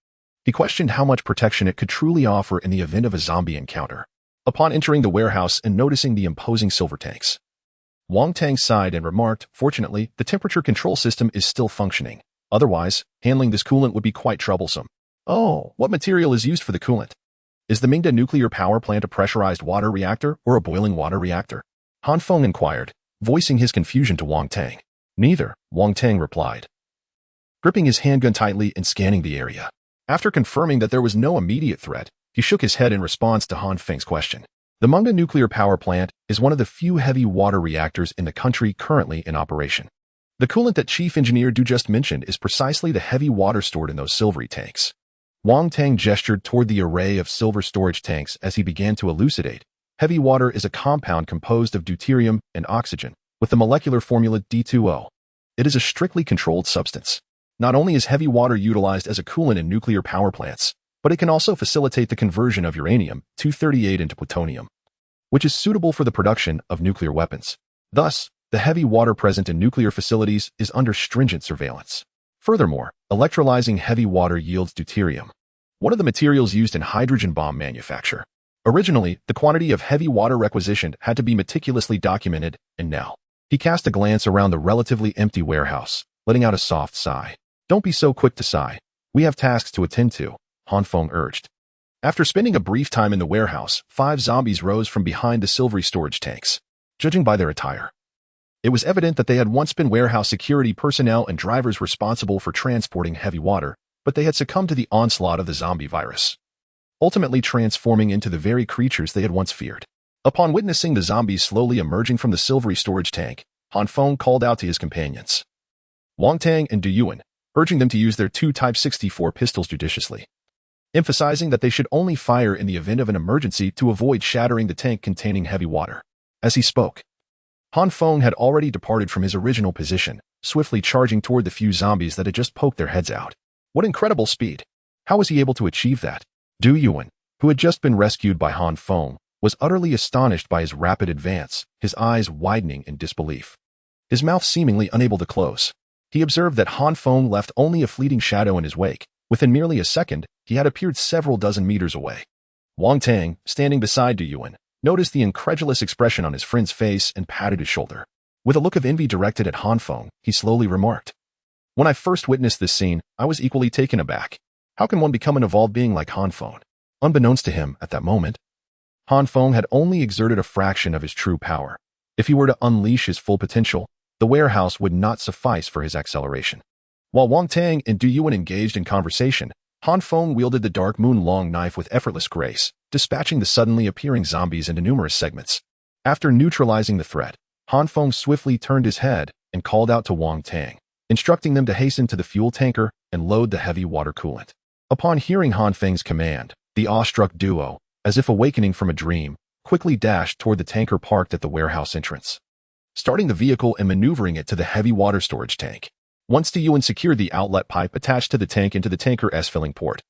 he questioned how much protection it could truly offer in the event of a zombie encounter. Upon entering the warehouse and noticing the imposing silver tanks, Wang Tang sighed and remarked, "Fortunately, the temperature control system is still functioning. Otherwise, handling this coolant would be quite troublesome." "Oh, what material is used for the coolant? Is the Mingda nuclear power plant a pressurized water reactor or a boiling water reactor?" Han Feng inquired, voicing his confusion to Wang Tang. "Neither," Wang Tang replied, gripping his handgun tightly and scanning the area. After confirming that there was no immediate threat, he shook his head in response to Han Feng's question. The Mingda nuclear power plant is one of the few heavy water reactors in the country currently in operation. The coolant that Chief Engineer Du just mentioned is precisely the heavy water stored in those silvery tanks. Wang Tang gestured toward the array of silver storage tanks as he began to elucidate. Heavy water is a compound composed of deuterium and oxygen, with the molecular formula D2O. It is a strictly controlled substance. Not only is heavy water utilized as a coolant in nuclear power plants, but it can also facilitate the conversion of uranium-238 into plutonium, which is suitable for the production of nuclear weapons. Thus, the heavy water present in nuclear facilities is under stringent surveillance. Furthermore, electrolyzing heavy water yields deuterium, one of the materials used in hydrogen bomb manufacture. Originally, the quantity of heavy water requisitioned had to be meticulously documented, and now. He cast a glance around the relatively empty warehouse, letting out a soft sigh. Don't be so quick to sigh. We have tasks to attend to, Han Feng urged. After spending a brief time in the warehouse, 5 zombies rose from behind the silvery storage tanks. Judging by their attire, it was evident that they had once been warehouse security personnel and drivers responsible for transporting heavy water, but they had succumbed to the onslaught of the zombie virus, ultimately transforming into the very creatures they had once feared. Upon witnessing the zombies slowly emerging from the silvery storage tank, Han Feng called out to his companions, Wang Tang and Du Yuan, urging them to use their 2 Type 64 pistols judiciously, emphasizing that they should only fire in the event of an emergency to avoid shattering the tank containing heavy water. As he spoke, Han Feng had already departed from his original position, swiftly charging toward the few zombies that had just poked their heads out. What incredible speed! How was he able to achieve that? Du Yuan, who had just been rescued by Han Feng, was utterly astonished by his rapid advance, his eyes widening in disbelief, his mouth seemingly unable to close. He observed that Han Feng left only a fleeting shadow in his wake. Within merely a second, he had appeared several dozen meters away. Wang Tang, standing beside Du Yuan, noticed the incredulous expression on his friend's face and patted his shoulder. With a look of envy directed at Han Feng, he slowly remarked, When I first witnessed this scene, I was equally taken aback. How can one become an evolved being like Han Feng? Unbeknownst to him, at that moment, Han Feng had only exerted a fraction of his true power. If he were to unleash his full potential, the warehouse would not suffice for his acceleration. While Wang Tang and Du Yuan engaged in conversation, Han Feng wielded the dark moon long knife with effortless grace, dispatching the suddenly appearing zombies into numerous segments. After neutralizing the threat, Han Feng swiftly turned his head and called out to Wang Tang, instructing them to hasten to the fuel tanker and load the heavy water coolant. Upon hearing Han Feng's command, the awestruck duo, as if awakening from a dream, quickly dashed toward the tanker parked at the warehouse entrance, starting the vehicle and maneuvering it to the heavy water storage tank. Once Du Yuan secured the outlet pipe attached to the tank into the tanker's filling port,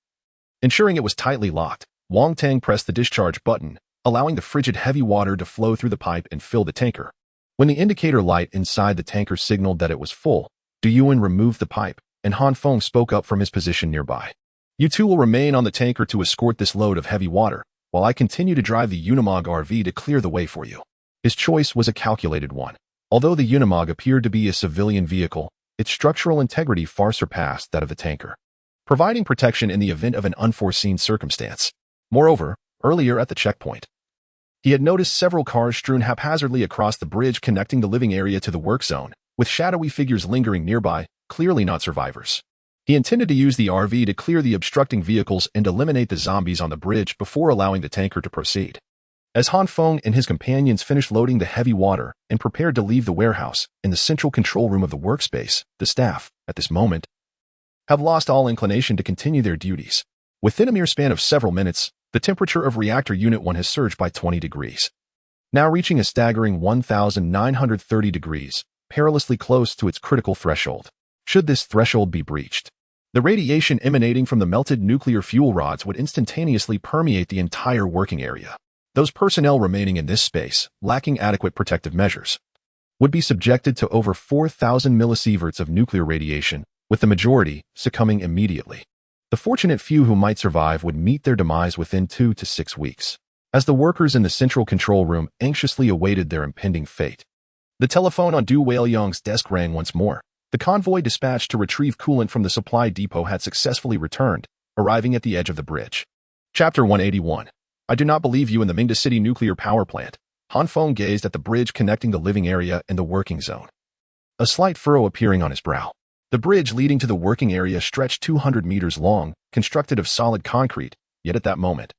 ensuring it was tightly locked, Wang Tang pressed the discharge button, allowing the frigid heavy water to flow through the pipe and fill the tanker. When the indicator light inside the tanker signaled that it was full, Du Yuan removed the pipe, and Han Feng spoke up from his position nearby. You two will remain on the tanker to escort this load of heavy water, while I continue to drive the Unimog RV to clear the way for you. His choice was a calculated one. Although the Unimog appeared to be a civilian vehicle, its structural integrity far surpassed that of the tanker, providing protection in the event of an unforeseen circumstance. Moreover, earlier at the checkpoint, he had noticed several cars strewn haphazardly across the bridge connecting the living area to the work zone, with shadowy figures lingering nearby, clearly not survivors. He intended to use the RV to clear the obstructing vehicles and eliminate the zombies on the bridge before allowing the tanker to proceed. As Han Feng and his companions finished loading the heavy water and prepared to leave the warehouse, in the central control room of the workspace, the staff, at this moment, have lost all inclination to continue their duties. Within a mere span of several minutes, the temperature of Reactor Unit 1 has surged by 20 degrees, now reaching a staggering 1,930 degrees, perilously close to its critical threshold. Should this threshold be breached, the radiation emanating from the melted nuclear fuel rods would instantaneously permeate the entire working area. Those personnel remaining in this space, lacking adequate protective measures, would be subjected to over 4,000 millisieverts of nuclear radiation, with the majority succumbing immediately. The fortunate few who might survive would meet their demise within 2 to 6 weeks. As the workers in the central control room anxiously awaited their impending fate, the telephone on Du Weiliang's desk rang once more. The convoy dispatched to retrieve coolant from the supply depot had successfully returned, arriving at the edge of the bridge. Chapter 181. I do not believe you in the Mingda City nuclear power plant. Han Feng gazed at the bridge connecting the living area and the working zone, a slight furrow appearing on his brow. The bridge leading to the working area stretched 200 meters long, constructed of solid concrete, yet at that moment,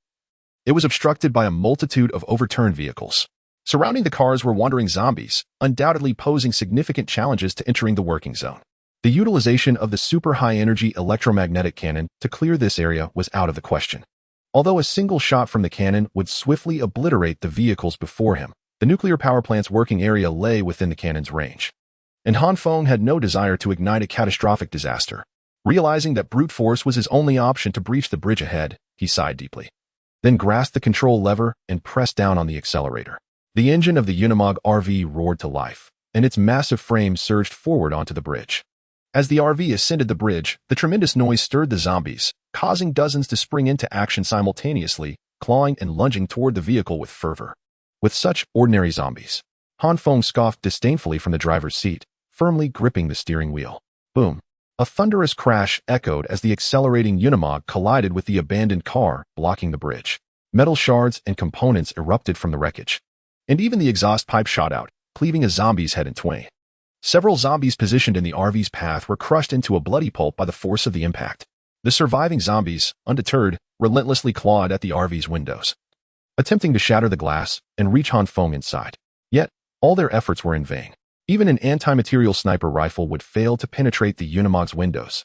it was obstructed by a multitude of overturned vehicles. Surrounding the cars were wandering zombies, undoubtedly posing significant challenges to entering the working zone. The utilization of the super high-energy electromagnetic cannon to clear this area was out of the question. Although a single shot from the cannon would swiftly obliterate the vehicles before him, the nuclear power plant's working area lay within the cannon's range. And Han Feng had no desire to ignite a catastrophic disaster. Realizing that brute force was his only option to breach the bridge ahead, he sighed deeply. Then grasped the control lever and pressed down on the accelerator. The engine of the Unimog RV roared to life, and its massive frame surged forward onto the bridge. As the RV ascended the bridge, the tremendous noise stirred the zombies, causing dozens to spring into action simultaneously, clawing and lunging toward the vehicle with fervor. With such ordinary zombies, Han Feng scoffed disdainfully from the driver's seat, firmly gripping the steering wheel. Boom! A thunderous crash echoed as the accelerating Unimog collided with the abandoned car, blocking the bridge. Metal shards and components erupted from the wreckage. And even the exhaust pipe shot out, cleaving a zombie's head in twain. Several zombies positioned in the RV's path were crushed into a bloody pulp by the force of the impact. The surviving zombies, undeterred, relentlessly clawed at the RV's windows, attempting to shatter the glass and reach Han Feng inside. Yet, all their efforts were in vain. Even an anti-material sniper rifle would fail to penetrate the Unimog's windows,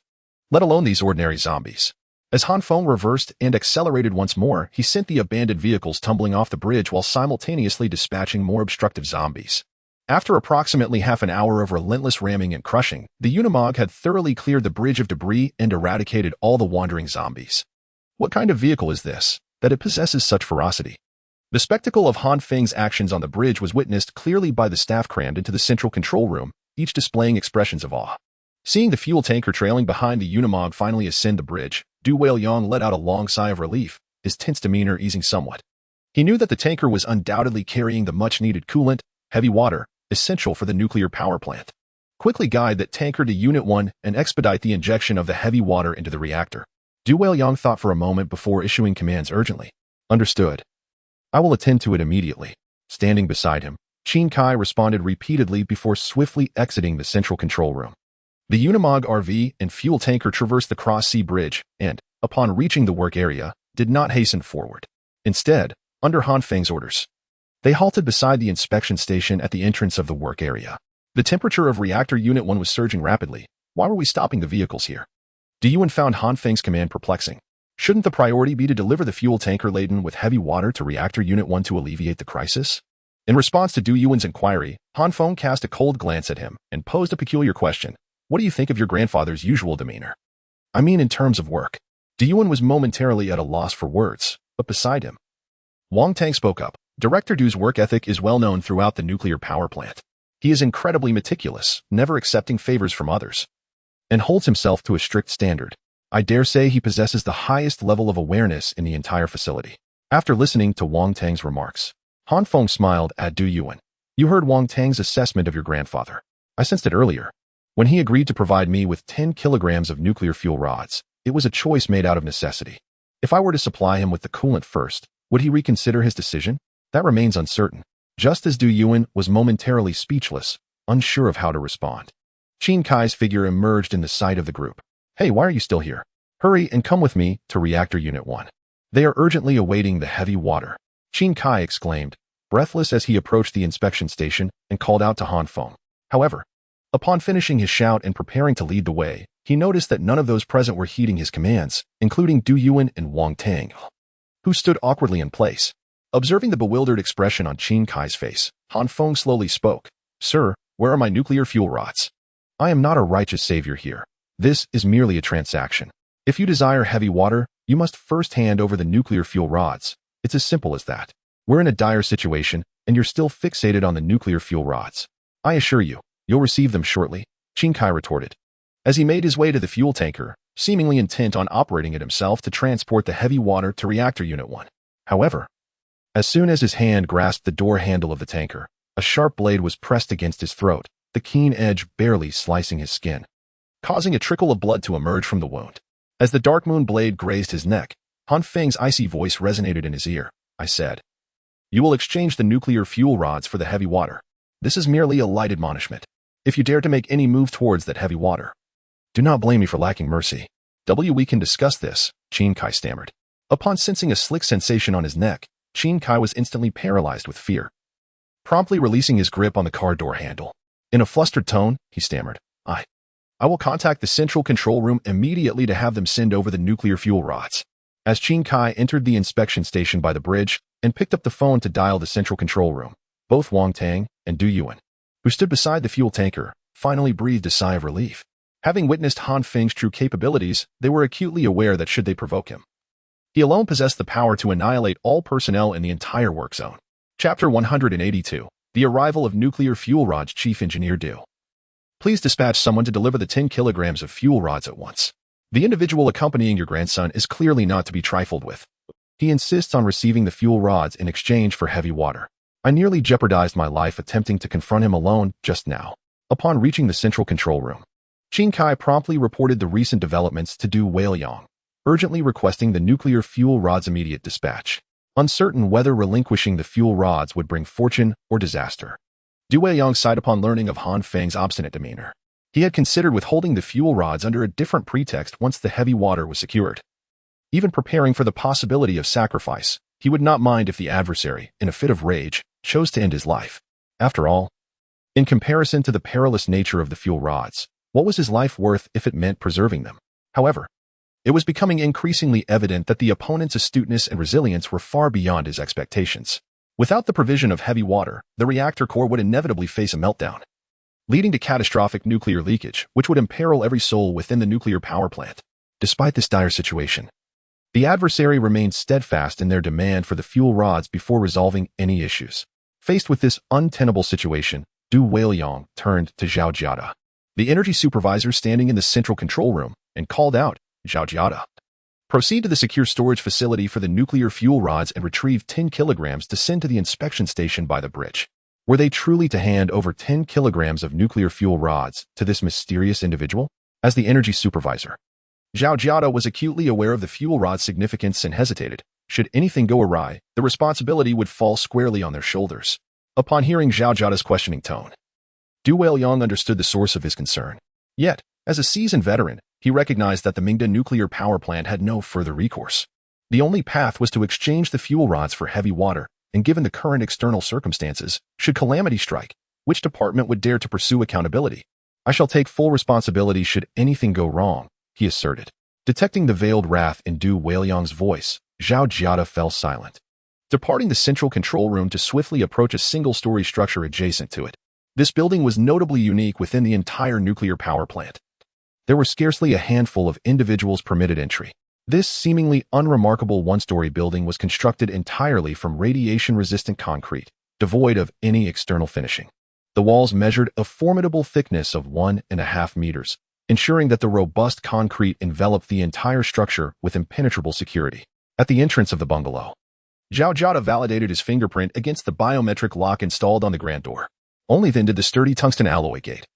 let alone these ordinary zombies. As Han Feng reversed and accelerated once more, he sent the abandoned vehicles tumbling off the bridge while simultaneously dispatching more obstructive zombies. After approximately half an hour of relentless ramming and crushing, the Unimog had thoroughly cleared the bridge of debris and eradicated all the wandering zombies. What kind of vehicle is this, that it possesses such ferocity? The spectacle of Han Feng's actions on the bridge was witnessed clearly by the staff crammed into the central control room, each displaying expressions of awe. Seeing the fuel tanker trailing behind the Unimog finally ascend the bridge, Du Weiliang let out a long sigh of relief, his tense demeanor easing somewhat. He knew that the tanker was undoubtedly carrying the much-needed coolant, heavy water, essential for the nuclear power plant. Quickly guide that tanker to Unit 1 and expedite the injection of the heavy water into the reactor. Du Weiliang thought for a moment before issuing commands urgently. Understood. I will attend to it immediately. Standing beside him, Qin Kai responded repeatedly before swiftly exiting the central control room. The Unimog RV and fuel tanker traversed the cross-sea bridge and, upon reaching the work area, did not hasten forward. Instead, under Han Feng's orders, they halted beside the inspection station at the entrance of the work area. The temperature of Reactor Unit 1 was surging rapidly. Why were we stopping the vehicles here? Du Yuan found Han Feng's command perplexing. Shouldn't the priority be to deliver the fuel tanker laden with heavy water to Reactor Unit 1 to alleviate the crisis? In response to Du Yuan's inquiry, Han Feng cast a cold glance at him and posed a peculiar question. What do you think of your grandfather's usual demeanor? I mean in terms of work. Du Yuan was momentarily at a loss for words, but beside him, Wang Tang spoke up. Director Du's work ethic is well known throughout the nuclear power plant. He is incredibly meticulous, never accepting favors from others, and holds himself to a strict standard. I dare say he possesses the highest level of awareness in the entire facility. After listening to Wang Tang's remarks, Han Feng smiled at Du Yuan. You heard Wang Tang's assessment of your grandfather. I sensed it earlier. When he agreed to provide me with 10 kilograms of nuclear fuel rods, it was a choice made out of necessity. If I were to supply him with the coolant first, would he reconsider his decision? That remains uncertain. Just as Du Yuan was momentarily speechless, unsure of how to respond. Qin Kai's figure emerged in the sight of the group. Hey, why are you still here? Hurry and come with me to Reactor Unit 1. They are urgently awaiting the heavy water. Qin Kai exclaimed, breathless as he approached the inspection station and called out to Han Feng. However, upon finishing his shout and preparing to lead the way, he noticed that none of those present were heeding his commands, including Du Yuan and Wang Tang, who stood awkwardly in place. Observing the bewildered expression on Qin Kai's face, Han Feng slowly spoke. Sir, where are my nuclear fuel rods? I am not a righteous savior here. This is merely a transaction. If you desire heavy water, you must first hand over the nuclear fuel rods. It's as simple as that. We're in a dire situation, and you're still fixated on the nuclear fuel rods. I assure you, you'll receive them shortly, Qin Kai retorted. As he made his way to the fuel tanker, seemingly intent on operating it himself to transport the heavy water to Reactor Unit 1. However, as soon as his hand grasped the door handle of the tanker, a sharp blade was pressed against his throat, the keen edge barely slicing his skin, causing a trickle of blood to emerge from the wound. As the Dark Moon blade grazed his neck, Han Feng's icy voice resonated in his ear. I said, you will exchange the nuclear fuel rods for the heavy water. This is merely a light admonishment. If you dare to make any move towards that heavy water, do not blame me for lacking mercy. We can discuss this, Qin Kai stammered. Upon sensing a slick sensation on his neck, Qin Kai was instantly paralyzed with fear, promptly releasing his grip on the car door handle. In a flustered tone, he stammered, I will contact the central control room immediately to have them send over the nuclear fuel rods. As Qin Kai entered the inspection station by the bridge and picked up the phone to dial the central control room, both Wang Tang and Du Yuan, who stood beside the fuel tanker, finally breathed a sigh of relief. Having witnessed Han Feng's true capabilities, they were acutely aware that should they provoke him, he alone possessed the power to annihilate all personnel in the entire work zone. Chapter 182. The Arrival of Nuclear Fuel Rods. Chief Engineer Du. Please dispatch someone to deliver the 10 kilograms of fuel rods at once. The individual accompanying your grandson is clearly not to be trifled with. He insists on receiving the fuel rods in exchange for heavy water. I nearly jeopardized my life attempting to confront him alone just now. Upon reaching the central control room, Qin Kai promptly reported the recent developments to Du Weiliang, urgently requesting the nuclear fuel rods' immediate dispatch, uncertain whether relinquishing the fuel rods would bring fortune or disaster. Du Weiliang sighed upon learning of Han Feng's obstinate demeanor. He had considered withholding the fuel rods under a different pretext once the heavy water was secured. Even preparing for the possibility of sacrifice, he would not mind if the adversary, in a fit of rage, chose to end his life. After all, in comparison to the perilous nature of the fuel rods, what was his life worth if it meant preserving them? However, it was becoming increasingly evident that the opponent's astuteness and resilience were far beyond his expectations. Without the provision of heavy water, the reactor core would inevitably face a meltdown, leading to catastrophic nuclear leakage, which would imperil every soul within the nuclear power plant. Despite this dire situation, the adversary remained steadfast in their demand for the fuel rods before resolving any issues. Faced with this untenable situation, Du Weiliang turned to Zhao Jiada, the energy supervisor standing in the central control room, and called out, "Zhao Jiada, proceed to the secure storage facility for the nuclear fuel rods and retrieve 10 kilograms to send to the inspection station by the bridge." Were they truly to hand over 10 kilograms of nuclear fuel rods to this mysterious individual? As the energy supervisor, Zhao Jiada was acutely aware of the fuel rod's significance and hesitated. Should anything go awry, the responsibility would fall squarely on their shoulders. Upon hearing Zhao Jiada's questioning tone, Du Weiliang understood the source of his concern. Yet, as a seasoned veteran, he recognized that the Mingda nuclear power plant had no further recourse. The only path was to exchange the fuel rods for heavy water, and given the current external circumstances, should calamity strike, which department would dare to pursue accountability? "I shall take full responsibility should anything go wrong," he asserted. Detecting the veiled wrath in Du Weiliang's voice, Zhao Jiada fell silent, departing the central control room to swiftly approach a single-story structure adjacent to it. This building was notably unique within the entire nuclear power plant. There were scarcely a handful of individuals permitted entry. This seemingly unremarkable one-story building was constructed entirely from radiation-resistant concrete, devoid of any external finishing. The walls measured a formidable thickness of 1.5 meters, ensuring that the robust concrete enveloped the entire structure with impenetrable security. At the entrance of the bungalow, Zhao Jiada validated his fingerprint against the biometric lock installed on the grand door. Only then did the sturdy tungsten alloy gate,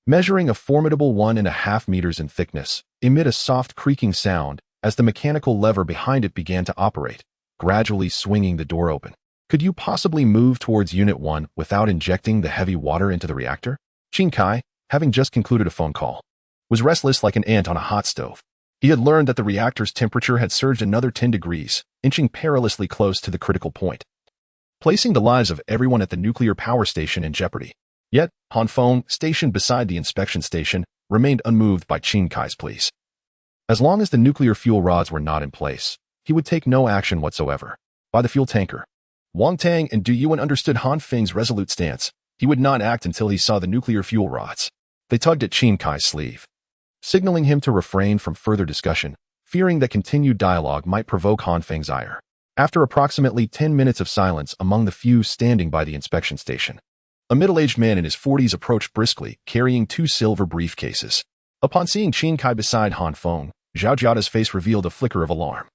measuring a formidable 1.5 meters in thickness, emit a soft creaking sound as the mechanical lever behind it began to operate, gradually swinging the door open. Could you possibly move towards Unit 1 without injecting the heavy water into the reactor? Qin Kai, having just concluded a phone call, was restless like an ant on a hot stove. He had learned that the reactor's temperature had surged another 10 degrees, inching perilously close to the critical point, placing the lives of everyone at the nuclear power station in jeopardy. Yet, Han Feng, stationed beside the inspection station, remained unmoved by Qin Kai's pleas. As long as the nuclear fuel rods were not in place, he would take no action whatsoever. By the fuel tanker, Wang Tang and Du Yuan understood Han Feng's resolute stance. He would not act until he saw the nuclear fuel rods. They tugged at Qin Kai's sleeve, signaling him to refrain from further discussion, fearing that continued dialogue might provoke Han Feng's ire. After approximately 10 minutes of silence among the few standing by the inspection station, a middle-aged man in his 40s approached briskly, carrying 2 silver briefcases. Upon seeing Qin Kai beside Han Feng, Zhao Jiada's face revealed a flicker of alarm.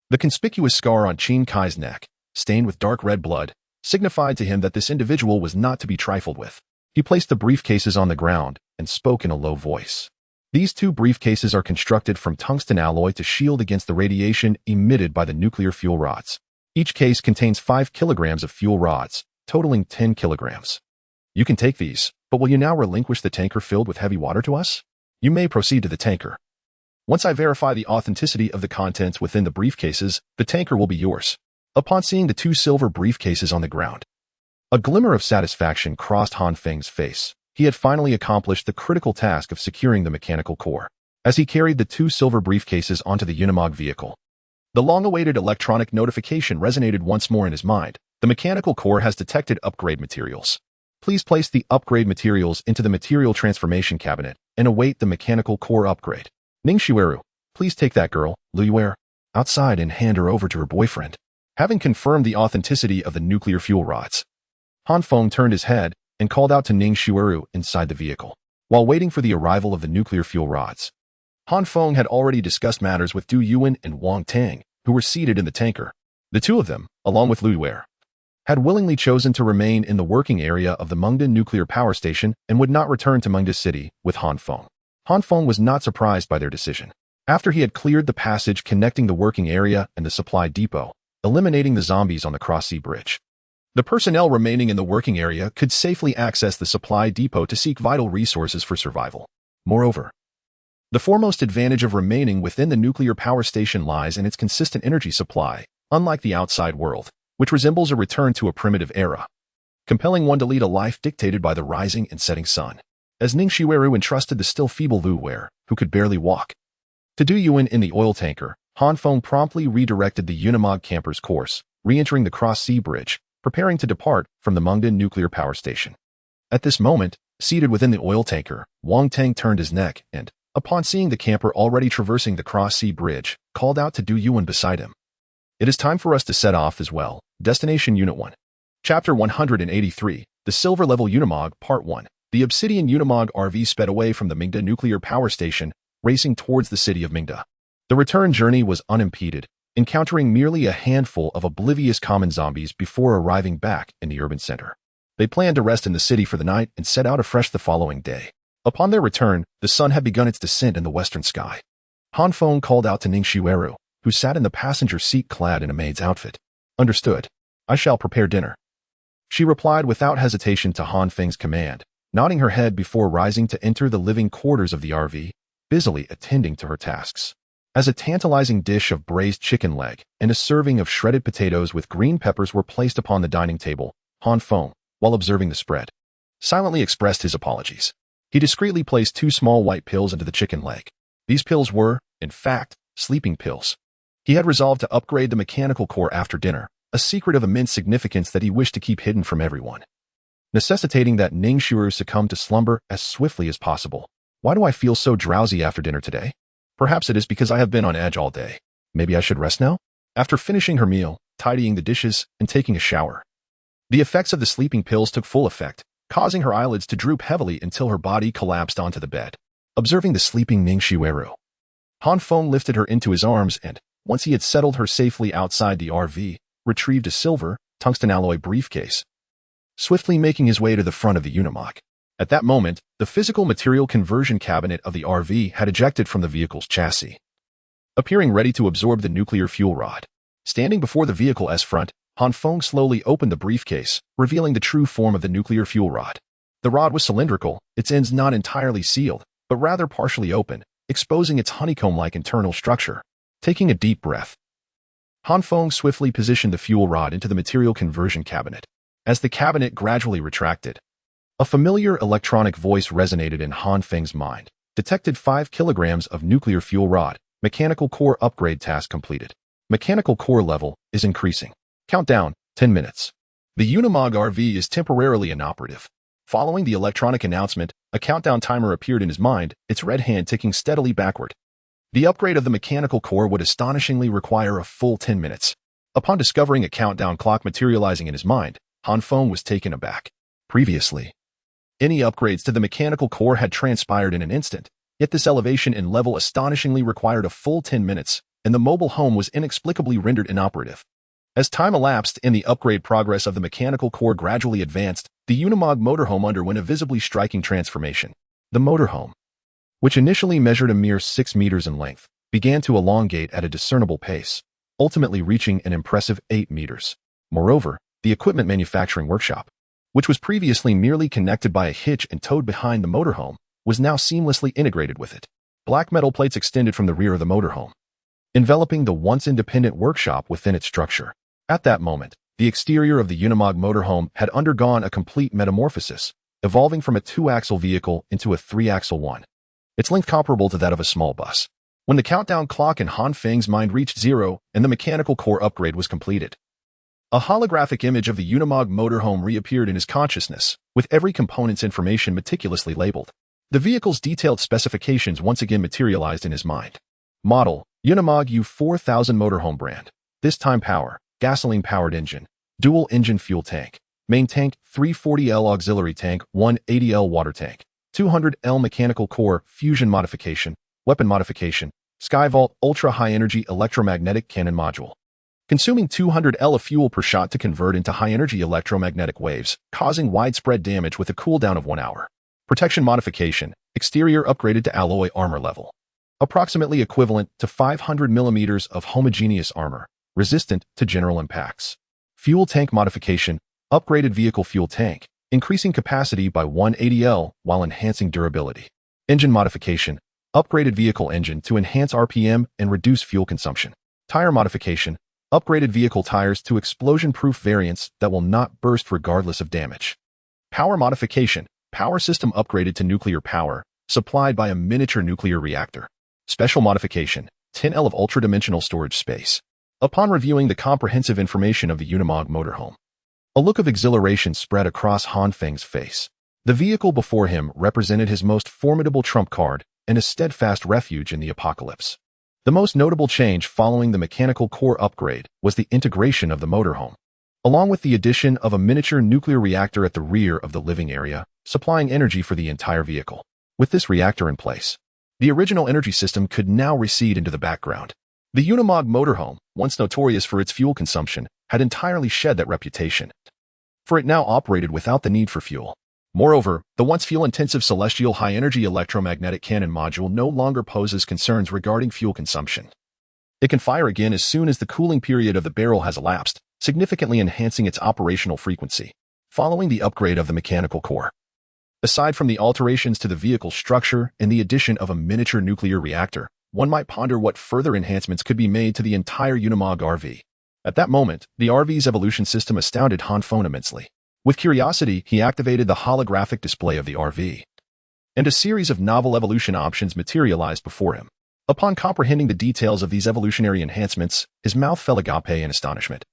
The conspicuous scar on Qin Kai's neck, stained with dark red blood, signified to him that this individual was not to be trifled with. He placed the briefcases on the ground and spoke in a low voice. These 2 briefcases are constructed from tungsten alloy to shield against the radiation emitted by the nuclear fuel rods. Each case contains 5 kilograms of fuel rods, totaling 10 kilograms. You can take these, but will you now relinquish the tanker filled with heavy water to us? You may proceed to the tanker. Once I verify the authenticity of the contents within the briefcases, the tanker will be yours. Upon seeing the 2 silver briefcases on the ground, a glimmer of satisfaction crossed Han Feng's face. he had finally accomplished the critical task of securing the mechanical core. As he carried the 2 silver briefcases onto the Unimog vehicle, the long-awaited electronic notification resonated once more in his mind. The mechanical core has detected upgrade materials. Please place the upgrade materials into the material transformation cabinet and await the mechanical core upgrade. Ningxiueru, please take that girl, Liyue, outside and hand her over to her boyfriend. Having confirmed the authenticity of the nuclear fuel rods, Han Feng turned his head and called out to Ningxiueru inside the vehicle. While waiting for the arrival of the nuclear fuel rods, Han Feng had already discussed matters with Du Yuan and Wang Tang, who were seated in the tanker. The two of them, along with Liyue, had willingly chosen to remain in the working area of the Mengda nuclear power station and would not return to Mengda City with Han Feng. Han Feng was not surprised by their decision. After he had cleared the passage connecting the working area and the supply depot, eliminating the zombies on the cross-sea bridge, the personnel remaining in the working area could safely access the supply depot to seek vital resources for survival. Moreover, the foremost advantage of remaining within the nuclear power station lies in its consistent energy supply, unlike the outside world, which resembles a return to a primitive era, compelling one to lead a life dictated by the rising and setting sun. As Ningxiueru entrusted the still feeble Liyue, who could barely walk, to Du Yuan in the oil tanker, Han Feng promptly redirected the Unimog camper's course, re-entering the cross-sea bridge, preparing to depart from the Mengda nuclear power station. At this moment, seated within the oil tanker, Wang Tang turned his neck and, upon seeing the camper already traversing the cross-sea bridge, called out to Du Yuan beside him. It is time for us to set off as well. Destination Unit 1. Chapter 183, The Silver Level Unimog, Part 1. The Obsidian Unimog RV sped away from the Mengda nuclear power station, racing towards the city of Mengda. The return journey was unimpeded, encountering merely a handful of oblivious common zombies before arriving back in the urban center. They planned to rest in the city for the night and set out afresh the following day. Upon their return, the sun had begun its descent in the western sky. Han Feng called out to Ningxiueru, who sat in the passenger seat clad in a maid's outfit. Understood. I shall prepare dinner. She replied without hesitation to Han Feng's command, nodding her head before rising to enter the living quarters of the RV, busily attending to her tasks. As a tantalizing dish of braised chicken leg and a serving of shredded potatoes with green peppers were placed upon the dining table, Han Feng, while observing the spread, silently expressed his apologies. He discreetly placed 2 small white pills into the chicken leg. These pills were, in fact, sleeping pills. He had resolved to upgrade the mechanical core after dinner, a secret of immense significance that he wished to keep hidden from everyone, necessitating that Ningxiueru succumb to slumber as swiftly as possible. Why do I feel so drowsy after dinner today? Perhaps it is because I have been on edge all day. Maybe I should rest now? After finishing her meal, tidying the dishes, and taking a shower, the effects of the sleeping pills took full effect, causing her eyelids to droop heavily until her body collapsed onto the bed. Observing the sleeping Ningxiueru, Han Feng lifted her into his arms and, once he had settled her safely outside the RV, retrieved a silver, tungsten alloy briefcase, swiftly making his way to the front of the Unimog. At that moment, the physical material conversion cabinet of the RV had ejected from the vehicle's chassis, appearing ready to absorb the nuclear fuel rod. Standing before the vehicle's front, Han Feng slowly opened the briefcase, revealing the true form of the nuclear fuel rod. The rod was cylindrical, its ends not entirely sealed, but rather partially open, exposing its honeycomb-like internal structure. Taking a deep breath, Han Feng swiftly positioned the fuel rod into the material conversion cabinet. As the cabinet gradually retracted, a familiar electronic voice resonated in Han Feng's mind. Detected 5 kilograms of nuclear fuel rod. Mechanical core upgrade task completed. Mechanical core level is increasing. Countdown, 10 minutes. The Unimog RV is temporarily inoperative. Following the electronic announcement, a countdown timer appeared in his mind, its red hand ticking steadily backward. The upgrade of the mechanical core would astonishingly require a full 10 minutes. Upon discovering a countdown clock materializing in his mind, Han Feng was taken aback. Previously, any upgrades to the mechanical core had transpired in an instant, yet this elevation in level astonishingly required a full 10 minutes, and the mobile home was inexplicably rendered inoperative. As time elapsed and the upgrade progress of the mechanical core gradually advanced, the Unimog motorhome underwent a visibly striking transformation. The motorhome, which initially measured a mere 6 meters in length, began to elongate at a discernible pace, ultimately reaching an impressive 8 meters. Moreover, the equipment manufacturing workshop, which was previously merely connected by a hitch and towed behind the motorhome, was now seamlessly integrated with it. Black metal plates extended from the rear of the motorhome, enveloping the once independent workshop within its structure. At that moment, the exterior of the Unimog motorhome had undergone a complete metamorphosis, evolving from a 2-axle vehicle into a 3-axle one. Its length comparable to that of a small bus. When the countdown clock in Han Feng's mind reached 0 and the mechanical core upgrade was completed, a holographic image of the Unimog motorhome reappeared in his consciousness, with every component's information meticulously labeled. The vehicle's detailed specifications once again materialized in his mind. Model, Unimog U4000 motorhome brand. This time power, gasoline-powered engine, dual-engine fuel tank. Main tank, 340L auxiliary tank, 180L water tank. 200L mechanical core, fusion modification, weapon modification, Skyvault ultra-high-energy electromagnetic cannon module. Consuming 200L of fuel per shot to convert into high-energy electromagnetic waves, causing widespread damage with a cooldown of 1 hour. Protection modification, exterior upgraded to alloy armor level. Approximately equivalent to 500 millimeters of homogeneous armor, resistant to general impacts. Fuel tank modification, upgraded vehicle fuel tank, increasing capacity by 180L while enhancing durability. Engine modification, upgraded vehicle engine to enhance RPM and reduce fuel consumption. Tire modification, upgraded vehicle tires to explosion-proof variants that will not burst regardless of damage. Power modification, power system upgraded to nuclear power, supplied by a miniature nuclear reactor. Special modification, 10L of ultra-dimensional storage space. Upon reviewing the comprehensive information of the Unimog motorhome, a look of exhilaration spread across Han Feng's face. The vehicle before him represented his most formidable trump card and a steadfast refuge in the apocalypse. The most notable change following the mechanical core upgrade was the integration of the motorhome, along with the addition of a miniature nuclear reactor at the rear of the living area, supplying energy for the entire vehicle. With this reactor in place, the original energy system could now recede into the background. The Unimog motorhome, once notorious for its fuel consumption, had entirely shed that reputation, for it now operated without the need for fuel. Moreover, the once fuel-intensive celestial high-energy electromagnetic cannon module no longer poses concerns regarding fuel consumption. It can fire again as soon as the cooling period of the barrel has elapsed, significantly enhancing its operational frequency. Following the upgrade of the mechanical core, aside from the alterations to the vehicle's structure and the addition of a miniature nuclear reactor, one might ponder what further enhancements could be made to the entire Unimog RV. At that moment, the RV's evolution system astounded Han Feng immensely. With curiosity, he activated the holographic display of the RV, and a series of novel evolution options materialized before him. Upon comprehending the details of these evolutionary enhancements, his mouth fell agape in astonishment,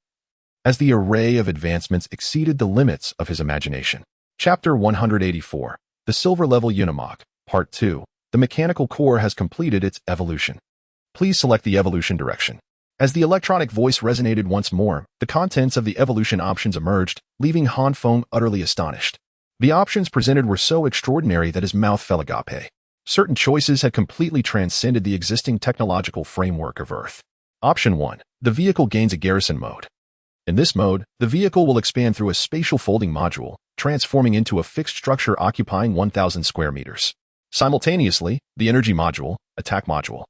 as the array of advancements exceeded the limits of his imagination. Chapter 184, The Silver-Level Unimog, Part 2. The mechanical core has completed its evolution. Please select the evolution direction. As the electronic voice resonated once more, the contents of the evolution options emerged, leaving Han Feng utterly astonished. The options presented were so extraordinary that his mouth fell agape. Certain choices had completely transcended the existing technological framework of Earth. Option 1. The vehicle gains a garrison mode. In this mode, the vehicle will expand through a spatial folding module, transforming into a fixed structure occupying 1,000 square meters. Simultaneously, the energy module, attack module,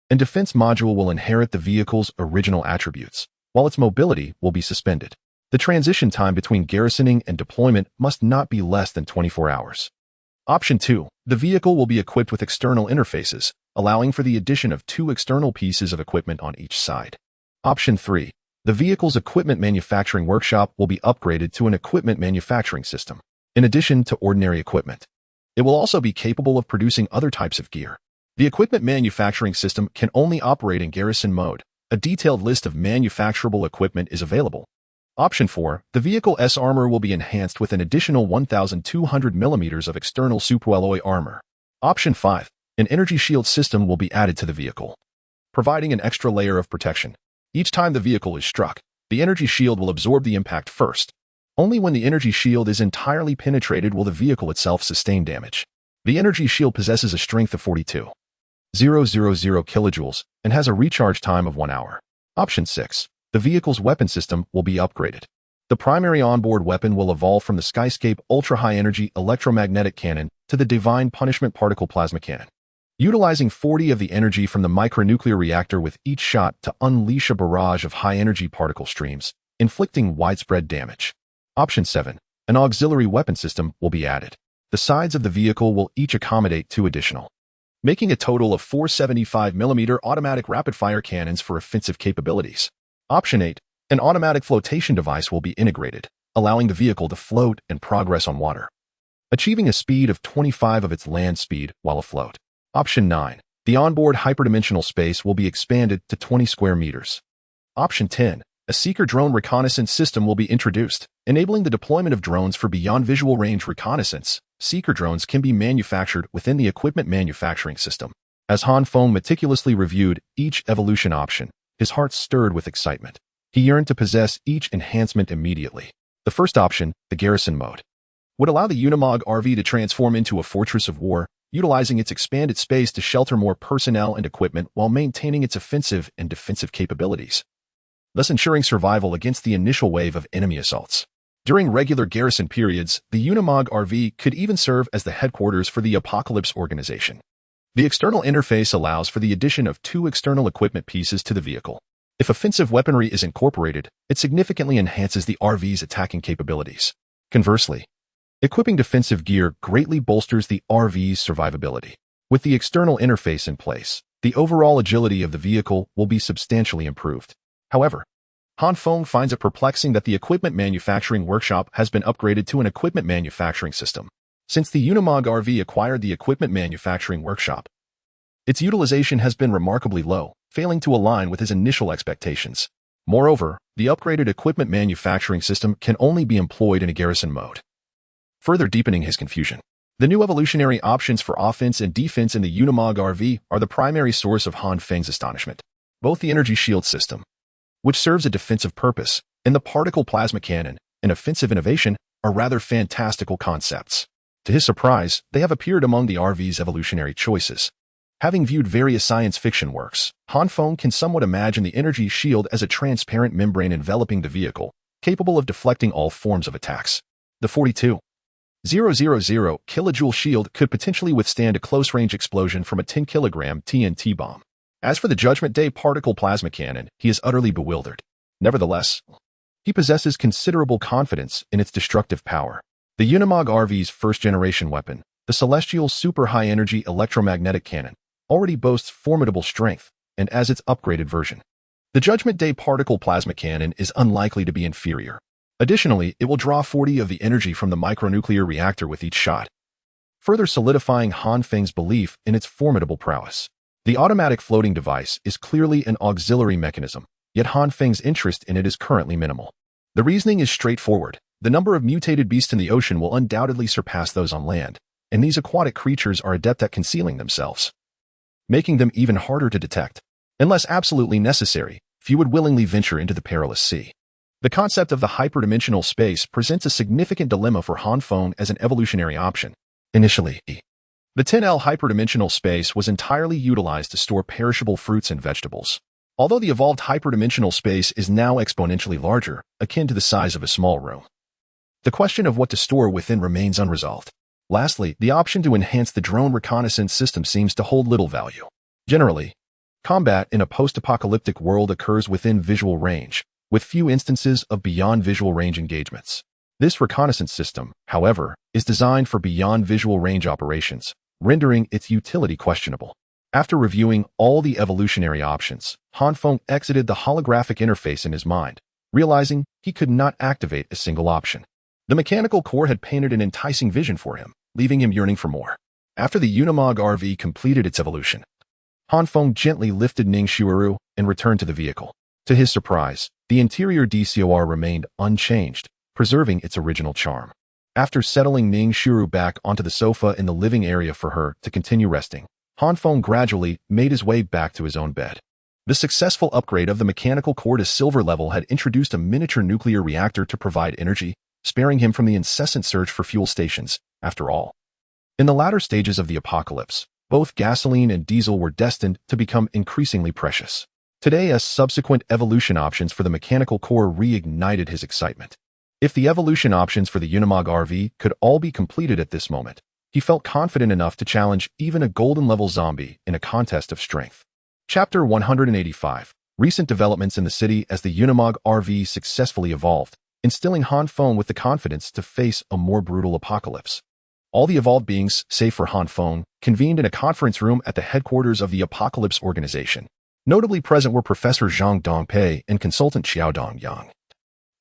and defense module will inherit the vehicle's original attributes, while its mobility will be suspended. The transition time between garrisoning and deployment must not be less than 24 hours. Option 2. The vehicle will be equipped with external interfaces, allowing for the addition of 2 external pieces of equipment on each side. Option 3. The vehicle's equipment manufacturing workshop will be upgraded to an equipment manufacturing system, in addition to ordinary equipment. It will also be capable of producing other types of gear. The equipment manufacturing system can only operate in garrison mode. A detailed list of manufacturable equipment is available. Option 4. The vehicle's armor will be enhanced with an additional 1,200 millimeters of external superalloy armor. Option 5. An energy shield system will be added to the vehicle, providing an extra layer of protection. Each time the vehicle is struck, the energy shield will absorb the impact first. Only when the energy shield is entirely penetrated will the vehicle itself sustain damage. The energy shield possesses a strength of 42,000 kilojoules and has a recharge time of 1 hour. Option 6. The vehicle's weapon system will be upgraded. The primary onboard weapon will evolve from the Skyscape ultra-high-energy electromagnetic cannon to the Divine Punishment particle plasma cannon, utilizing 40 of the energy from the micronuclear reactor with each shot to unleash a barrage of high-energy particle streams, inflicting widespread damage. Option 7. An auxiliary weapon system will be added. The sides of the vehicle will each accommodate 2 additional, making a total of 4 75mm automatic rapid-fire cannons for offensive capabilities. Option 8. An automatic flotation device will be integrated, allowing the vehicle to float and progress on water. achieving a speed of 25 of its land speed while afloat. Option 9. The onboard hyperdimensional space will be expanded to 20 square meters. Option 10. A seeker drone reconnaissance system will be introduced, enabling the deployment of drones for beyond visual range reconnaissance. Seeker drones can be manufactured within the equipment manufacturing system. As Han Feng meticulously reviewed each evolution option, his heart stirred with excitement. He yearned to possess each enhancement immediately. The first option, the garrison mode, would allow the Unimog RV to transform into a fortress of war, utilizing its expanded space to shelter more personnel and equipment while maintaining its offensive and defensive capabilities, thus ensuring survival against the initial wave of enemy assaults. During regular garrison periods, the Unimog RV could even serve as the headquarters for the Apocalypse organization. The external interface allows for the addition of 2 external equipment pieces to the vehicle. If offensive weaponry is incorporated, it significantly enhances the RV's attacking capabilities. Conversely, equipping defensive gear greatly bolsters the RV's survivability. With the external interface in place, the overall agility of the vehicle will be substantially improved. However, Han Feng finds it perplexing that the equipment manufacturing workshop has been upgraded to an equipment manufacturing system. Since the Unimog RV acquired the equipment manufacturing workshop, its utilization has been remarkably low, failing to align with his initial expectations. Moreover, the upgraded equipment manufacturing system can only be employed in a garrison mode, further deepening his confusion. The new evolutionary options for offense and defense in the Unimog RV are the primary source of Han Feng's astonishment. Both the energy shield system, which serves a defensive purpose, and the particle plasma cannon, an offensive innovation, are rather fantastical concepts. To his surprise, they have appeared among the RV's evolutionary choices. Having viewed various science fiction works, Han Feng can somewhat imagine the energy shield as a transparent membrane enveloping the vehicle, capable of deflecting all forms of attacks. The 42,000 kilojoule shield could potentially withstand a close-range explosion from a 10-kilogram TNT bomb. As for the Judgment Day particle plasma cannon, he is utterly bewildered. Nevertheless, he possesses considerable confidence in its destructive power. The Unimog RV's first-generation weapon, the Celestial Super High-Energy Electromagnetic Cannon, already boasts formidable strength, and as its upgraded version, the Judgment Day particle plasma cannon is unlikely to be inferior. Additionally, it will draw 40 of the energy from the micronuclear reactor with each shot, further solidifying Han Feng's belief in its formidable prowess. The automatic floating device is clearly an auxiliary mechanism, yet Han Feng's interest in it is currently minimal. The reasoning is straightforward. The number of mutated beasts in the ocean will undoubtedly surpass those on land, and these aquatic creatures are adept at concealing themselves, making them even harder to detect. Unless absolutely necessary, few would willingly venture into the perilous sea. The concept of the hyperdimensional space presents a significant dilemma for Han Feng as an evolutionary option. Initially, the 10L hyperdimensional space was entirely utilized to store perishable fruits and vegetables. Although the evolved hyperdimensional space is now exponentially larger, akin to the size of a small room, the question of what to store within remains unresolved. Lastly, the option to enhance the drone reconnaissance system seems to hold little value. Generally, combat in a post-apocalyptic world occurs within visual range, with few instances of beyond visual range engagements. This reconnaissance system, however, is designed for beyond visual range operations, rendering its utility questionable. After reviewing all the evolutionary options, Han Feng exited the holographic interface in his mind, realizing he could not activate a single option. The mechanical core had painted an enticing vision for him, leaving him yearning for more. After the Unimog RV completed its evolution, Han Feng gently lifted Ning Xiuru and returned to the vehicle. To his surprise, the interior DCOR remained unchanged, preserving its original charm. After settling Ning Xiuru back onto the sofa in the living area for her to continue resting, Han Feng gradually made his way back to his own bed. The successful upgrade of the mechanical core to silver level had introduced a miniature nuclear reactor to provide energy, sparing him from the incessant search for fuel stations. After all, in the latter stages of the apocalypse, both gasoline and diesel were destined to become increasingly precious. Today, as subsequent evolution options for the mechanical core reignited his excitement. If the evolution options for the Unimog RV could all be completed at this moment, he felt confident enough to challenge even a golden-level zombie in a contest of strength. Chapter 185. Recent developments in the city as the Unimog RV successfully evolved, instilling Han Feng with the confidence to face a more brutal apocalypse. All the evolved beings, save for Han Feng, convened in a conference room at the headquarters of the Apocalypse Organization. Notably present were Professor Zhang Dongpei and consultant Xiao Dongyang,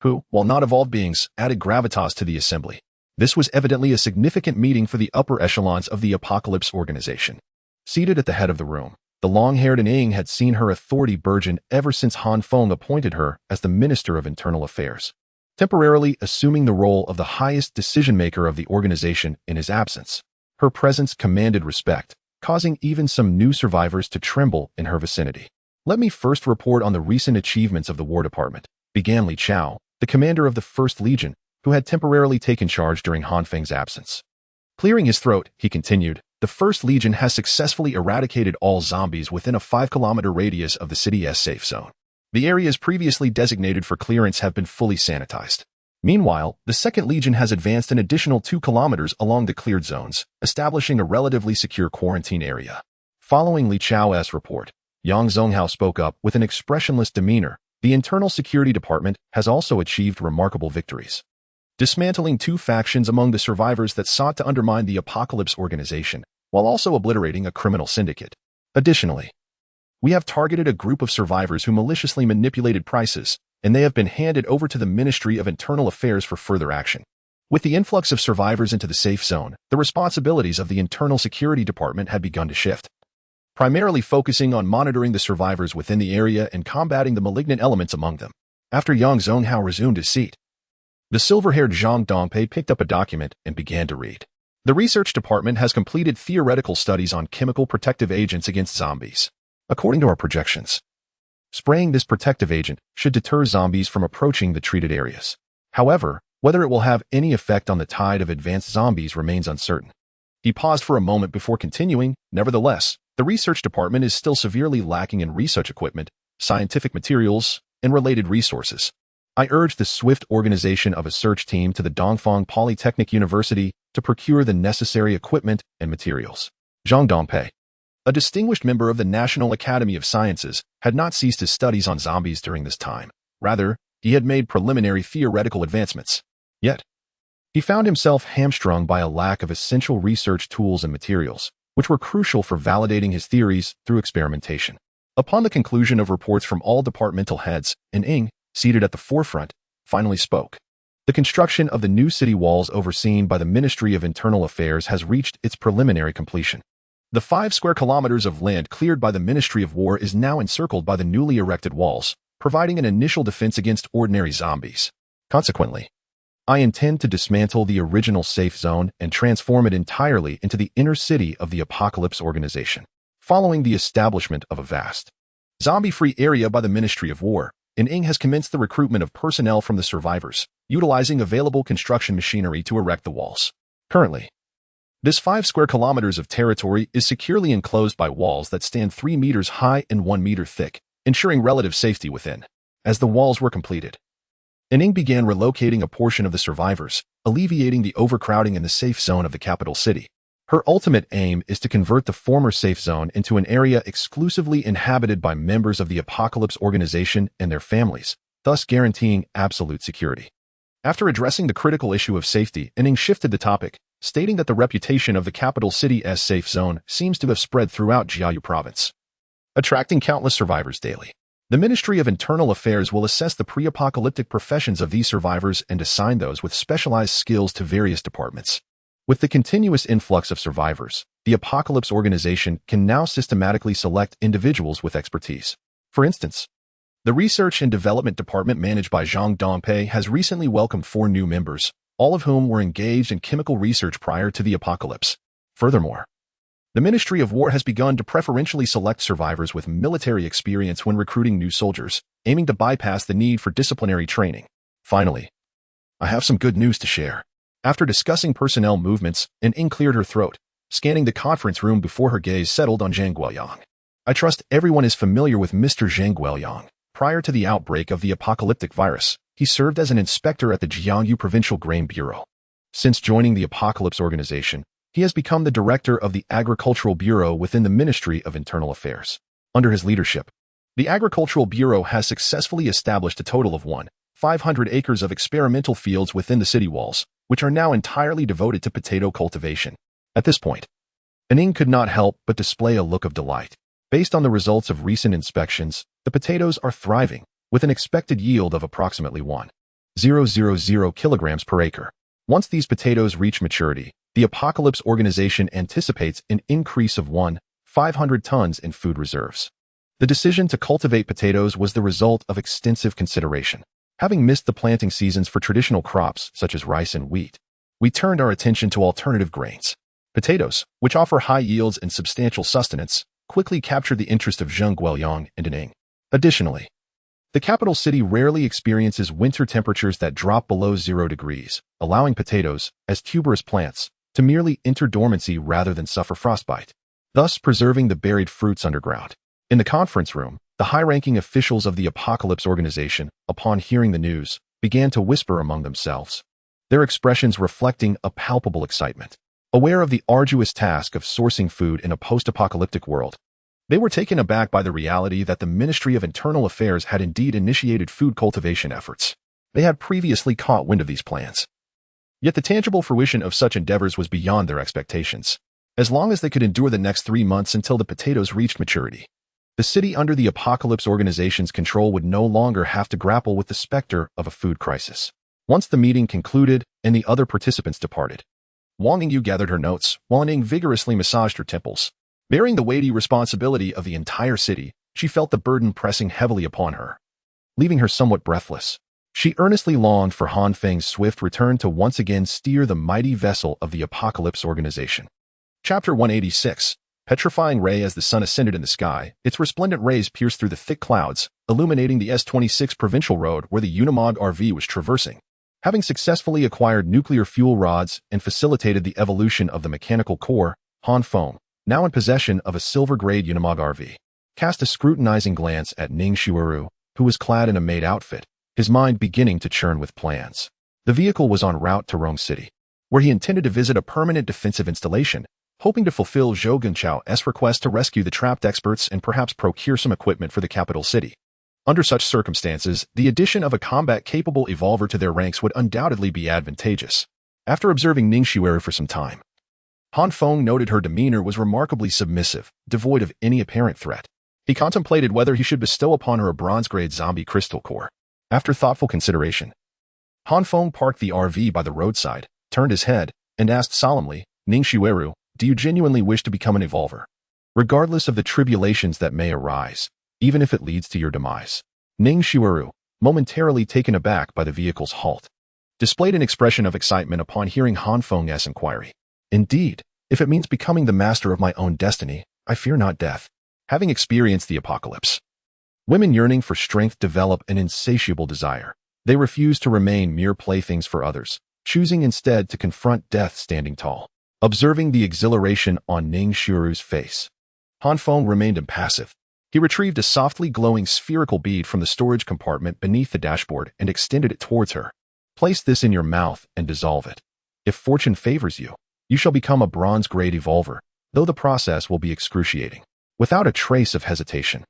who, while not evolved beings, added gravitas to the assembly. This was evidently a significant meeting for the upper echelons of the Apocalypse organization. Seated at the head of the room, the long-haired Ing had seen her authority burgeon ever since Han Feng appointed her as the Minister of Internal Affairs, temporarily assuming the role of the highest decision-maker of the organization in his absence. Her presence commanded respect, causing even some new survivors to tremble in her vicinity. Let me first report on the recent achievements of the War Department, began Li Chao, the commander of the 1st Legion, who had temporarily taken charge during Han Feng's absence. Clearing his throat, he continued, the 1st Legion has successfully eradicated all zombies within a 5-kilometer radius of the city's safe zone. The areas previously designated for clearance have been fully sanitized. Meanwhile, the 2nd Legion has advanced an additional 2 kilometers along the cleared zones, establishing a relatively secure quarantine area. Following Li Chao's report, Yang Zonghao spoke up with an expressionless demeanor. The Internal Security Department has also achieved remarkable victories, dismantling 2 factions among the survivors that sought to undermine the Apocalypse organization, while also obliterating a criminal syndicate. Additionally, we have targeted a group of survivors who maliciously manipulated prices, and they have been handed over to the Ministry of Internal Affairs for further action. With the influx of survivors into the safe zone, the responsibilities of the Internal Security Department had begun to shift, primarily focusing on monitoring the survivors within the area and combating the malignant elements among them. After Yang Zonghao resumed his seat, the silver-haired Zhang Dongpei picked up a document and began to read. The research department has completed theoretical studies on chemical protective agents against zombies. According to our projections, spraying this protective agent should deter zombies from approaching the treated areas. However, whether it will have any effect on the tide of advanced zombies remains uncertain. He paused for a moment before continuing. Nevertheless, the research department is still severely lacking in research equipment, scientific materials, and related resources. I urge the swift organization of a search team to the Dongfang Polytechnic University to procure the necessary equipment and materials. Zhang Dongpei, a distinguished member of the National Academy of Sciences, had not ceased his studies on zombies during this time. Rather, he had made preliminary theoretical advancements. Yet, he found himself hamstrung by a lack of essential research tools and materials, which were crucial for validating his theories through experimentation. Upon the conclusion of reports from all departmental heads, Ing, seated at the forefront, finally spoke. The construction of the new city walls overseen by the Ministry of Internal Affairs has reached its preliminary completion. The 5 square kilometers of land cleared by the Ministry of War is now encircled by the newly erected walls, providing an initial defense against ordinary zombies. Consequently, I intend to dismantle the original safe zone and transform it entirely into the inner city of the Apocalypse organization. Following the establishment of a vast, zombie-free area by the Ministry of War, Ing has commenced the recruitment of personnel from the survivors, utilizing available construction machinery to erect the walls. Currently, this 5 square kilometers of territory is securely enclosed by walls that stand 3 meters high and 1 meter thick, ensuring relative safety within. As the walls were completed, Ing began relocating a portion of the survivors, alleviating the overcrowding in the safe zone of the capital city. Her ultimate aim is to convert the former safe zone into an area exclusively inhabited by members of the Apocalypse organization and their families, thus guaranteeing absolute security. After addressing the critical issue of safety, Ing shifted the topic, stating that the reputation of the capital city's safe zone seems to have spread throughout Jiayu province, attracting countless survivors daily. The Ministry of Internal Affairs will assess the pre-apocalyptic professions of these survivors and assign those with specialized skills to various departments. With the continuous influx of survivors, the Apocalypse organization can now systematically select individuals with expertise. For instance, the Research and Development Department managed by Zhang Dongpei has recently welcomed 4 new members, all of whom were engaged in chemical research prior to the apocalypse. Furthermore, the Ministry of War has begun to preferentially select survivors with military experience when recruiting new soldiers, aiming to bypass the need for disciplinary training. Finally, I have some good news to share. After discussing personnel movements, Ing cleared her throat, scanning the conference room before her gaze settled on Zhang Guoyang. I trust everyone is familiar with Mr. Zhang Guoyang. Prior to the outbreak of the apocalyptic virus, he served as an inspector at the Jiangsu Provincial Grain Bureau. Since joining the Apocalypse organization, he has become the director of the Agricultural Bureau within the Ministry of Internal Affairs. Under his leadership, the Agricultural Bureau has successfully established a total of 500 acres of experimental fields within the city walls, which are now entirely devoted to potato cultivation. At this point, Ing could not help but display a look of delight. Based on the results of recent inspections, the potatoes are thriving, with an expected yield of approximately 1,000 kilograms per acre. Once these potatoes reach maturity, the Apocalypse Organization anticipates an increase of 500 tons in food reserves. The decision to cultivate potatoes was the result of extensive consideration. Having missed the planting seasons for traditional crops such as rice and wheat, we turned our attention to alternative grains. Potatoes, which offer high yields and substantial sustenance, quickly captured the interest of Zheng Guoyang and Daning. Additionally, the capital city rarely experiences winter temperatures that drop below 0 degrees, allowing potatoes, as tuberous plants, to merely enter dormancy rather than suffer frostbite, thus preserving the buried fruits underground. In the conference room, the high-ranking officials of the Apocalypse Organization, upon hearing the news, began to whisper among themselves, their expressions reflecting a palpable excitement. Aware of the arduous task of sourcing food in a post-apocalyptic world, they were taken aback by the reality that the Ministry of Internal Affairs had indeed initiated food cultivation efforts. They had previously caught wind of these plans. Yet the tangible fruition of such endeavors was beyond their expectations. As long as they could endure the next 3 months until the potatoes reached maturity, the city under the Apocalypse Organization's control would no longer have to grapple with the specter of a food crisis. Once the meeting concluded and the other participants departed, Wang Yingyu gathered her notes, while Ning vigorously massaged her temples. Bearing the weighty responsibility of the entire city, she felt the burden pressing heavily upon her, leaving her somewhat breathless. She earnestly longed for Han Feng's swift return to once again steer the mighty vessel of the Apocalypse Organization. Chapter 186. Petrifying ray. As the sun ascended in the sky, its resplendent rays pierced through the thick clouds, illuminating the S-26 provincial road where the Unimog RV was traversing. Having successfully acquired nuclear fuel rods and facilitated the evolution of the mechanical core, Han Feng, now in possession of a silver-grade Unimog RV, cast a scrutinizing glance at Ning Xiueru, who was clad in a maid outfit, his mind beginning to churn with plans. The vehicle was en route to Rome City, where he intended to visit a permanent defensive installation, hoping to fulfill Zhou Gunchao's request to rescue the trapped experts and perhaps procure some equipment for the capital city. Under such circumstances, the addition of a combat-capable evolver to their ranks would undoubtedly be advantageous. After observing Ning Xiueru for some time, Han Feng noted her demeanor was remarkably submissive, devoid of any apparent threat. He contemplated whether he should bestow upon her a bronze-grade zombie crystal core. After thoughtful consideration, Han Feng parked the RV by the roadside, turned his head, and asked solemnly, Ning Xiueru, do you genuinely wish to become an evolver? Regardless of the tribulations that may arise, even if it leads to your demise. Ning Xiueru, momentarily taken aback by the vehicle's halt, displayed an expression of excitement upon hearing Han Feng's inquiry. Indeed, if it means becoming the master of my own destiny, I fear not death. Having experienced the apocalypse, women yearning for strength develop an insatiable desire. They refuse to remain mere playthings for others, choosing instead to confront death standing tall. Observing the exhilaration on Ning Xiueru's face, Han Feng remained impassive. He retrieved a softly glowing spherical bead from the storage compartment beneath the dashboard and extended it towards her. Place this in your mouth and dissolve it. If fortune favors you, you shall become a bronze-grade evolver, though the process will be excruciating. Without a trace of hesitation,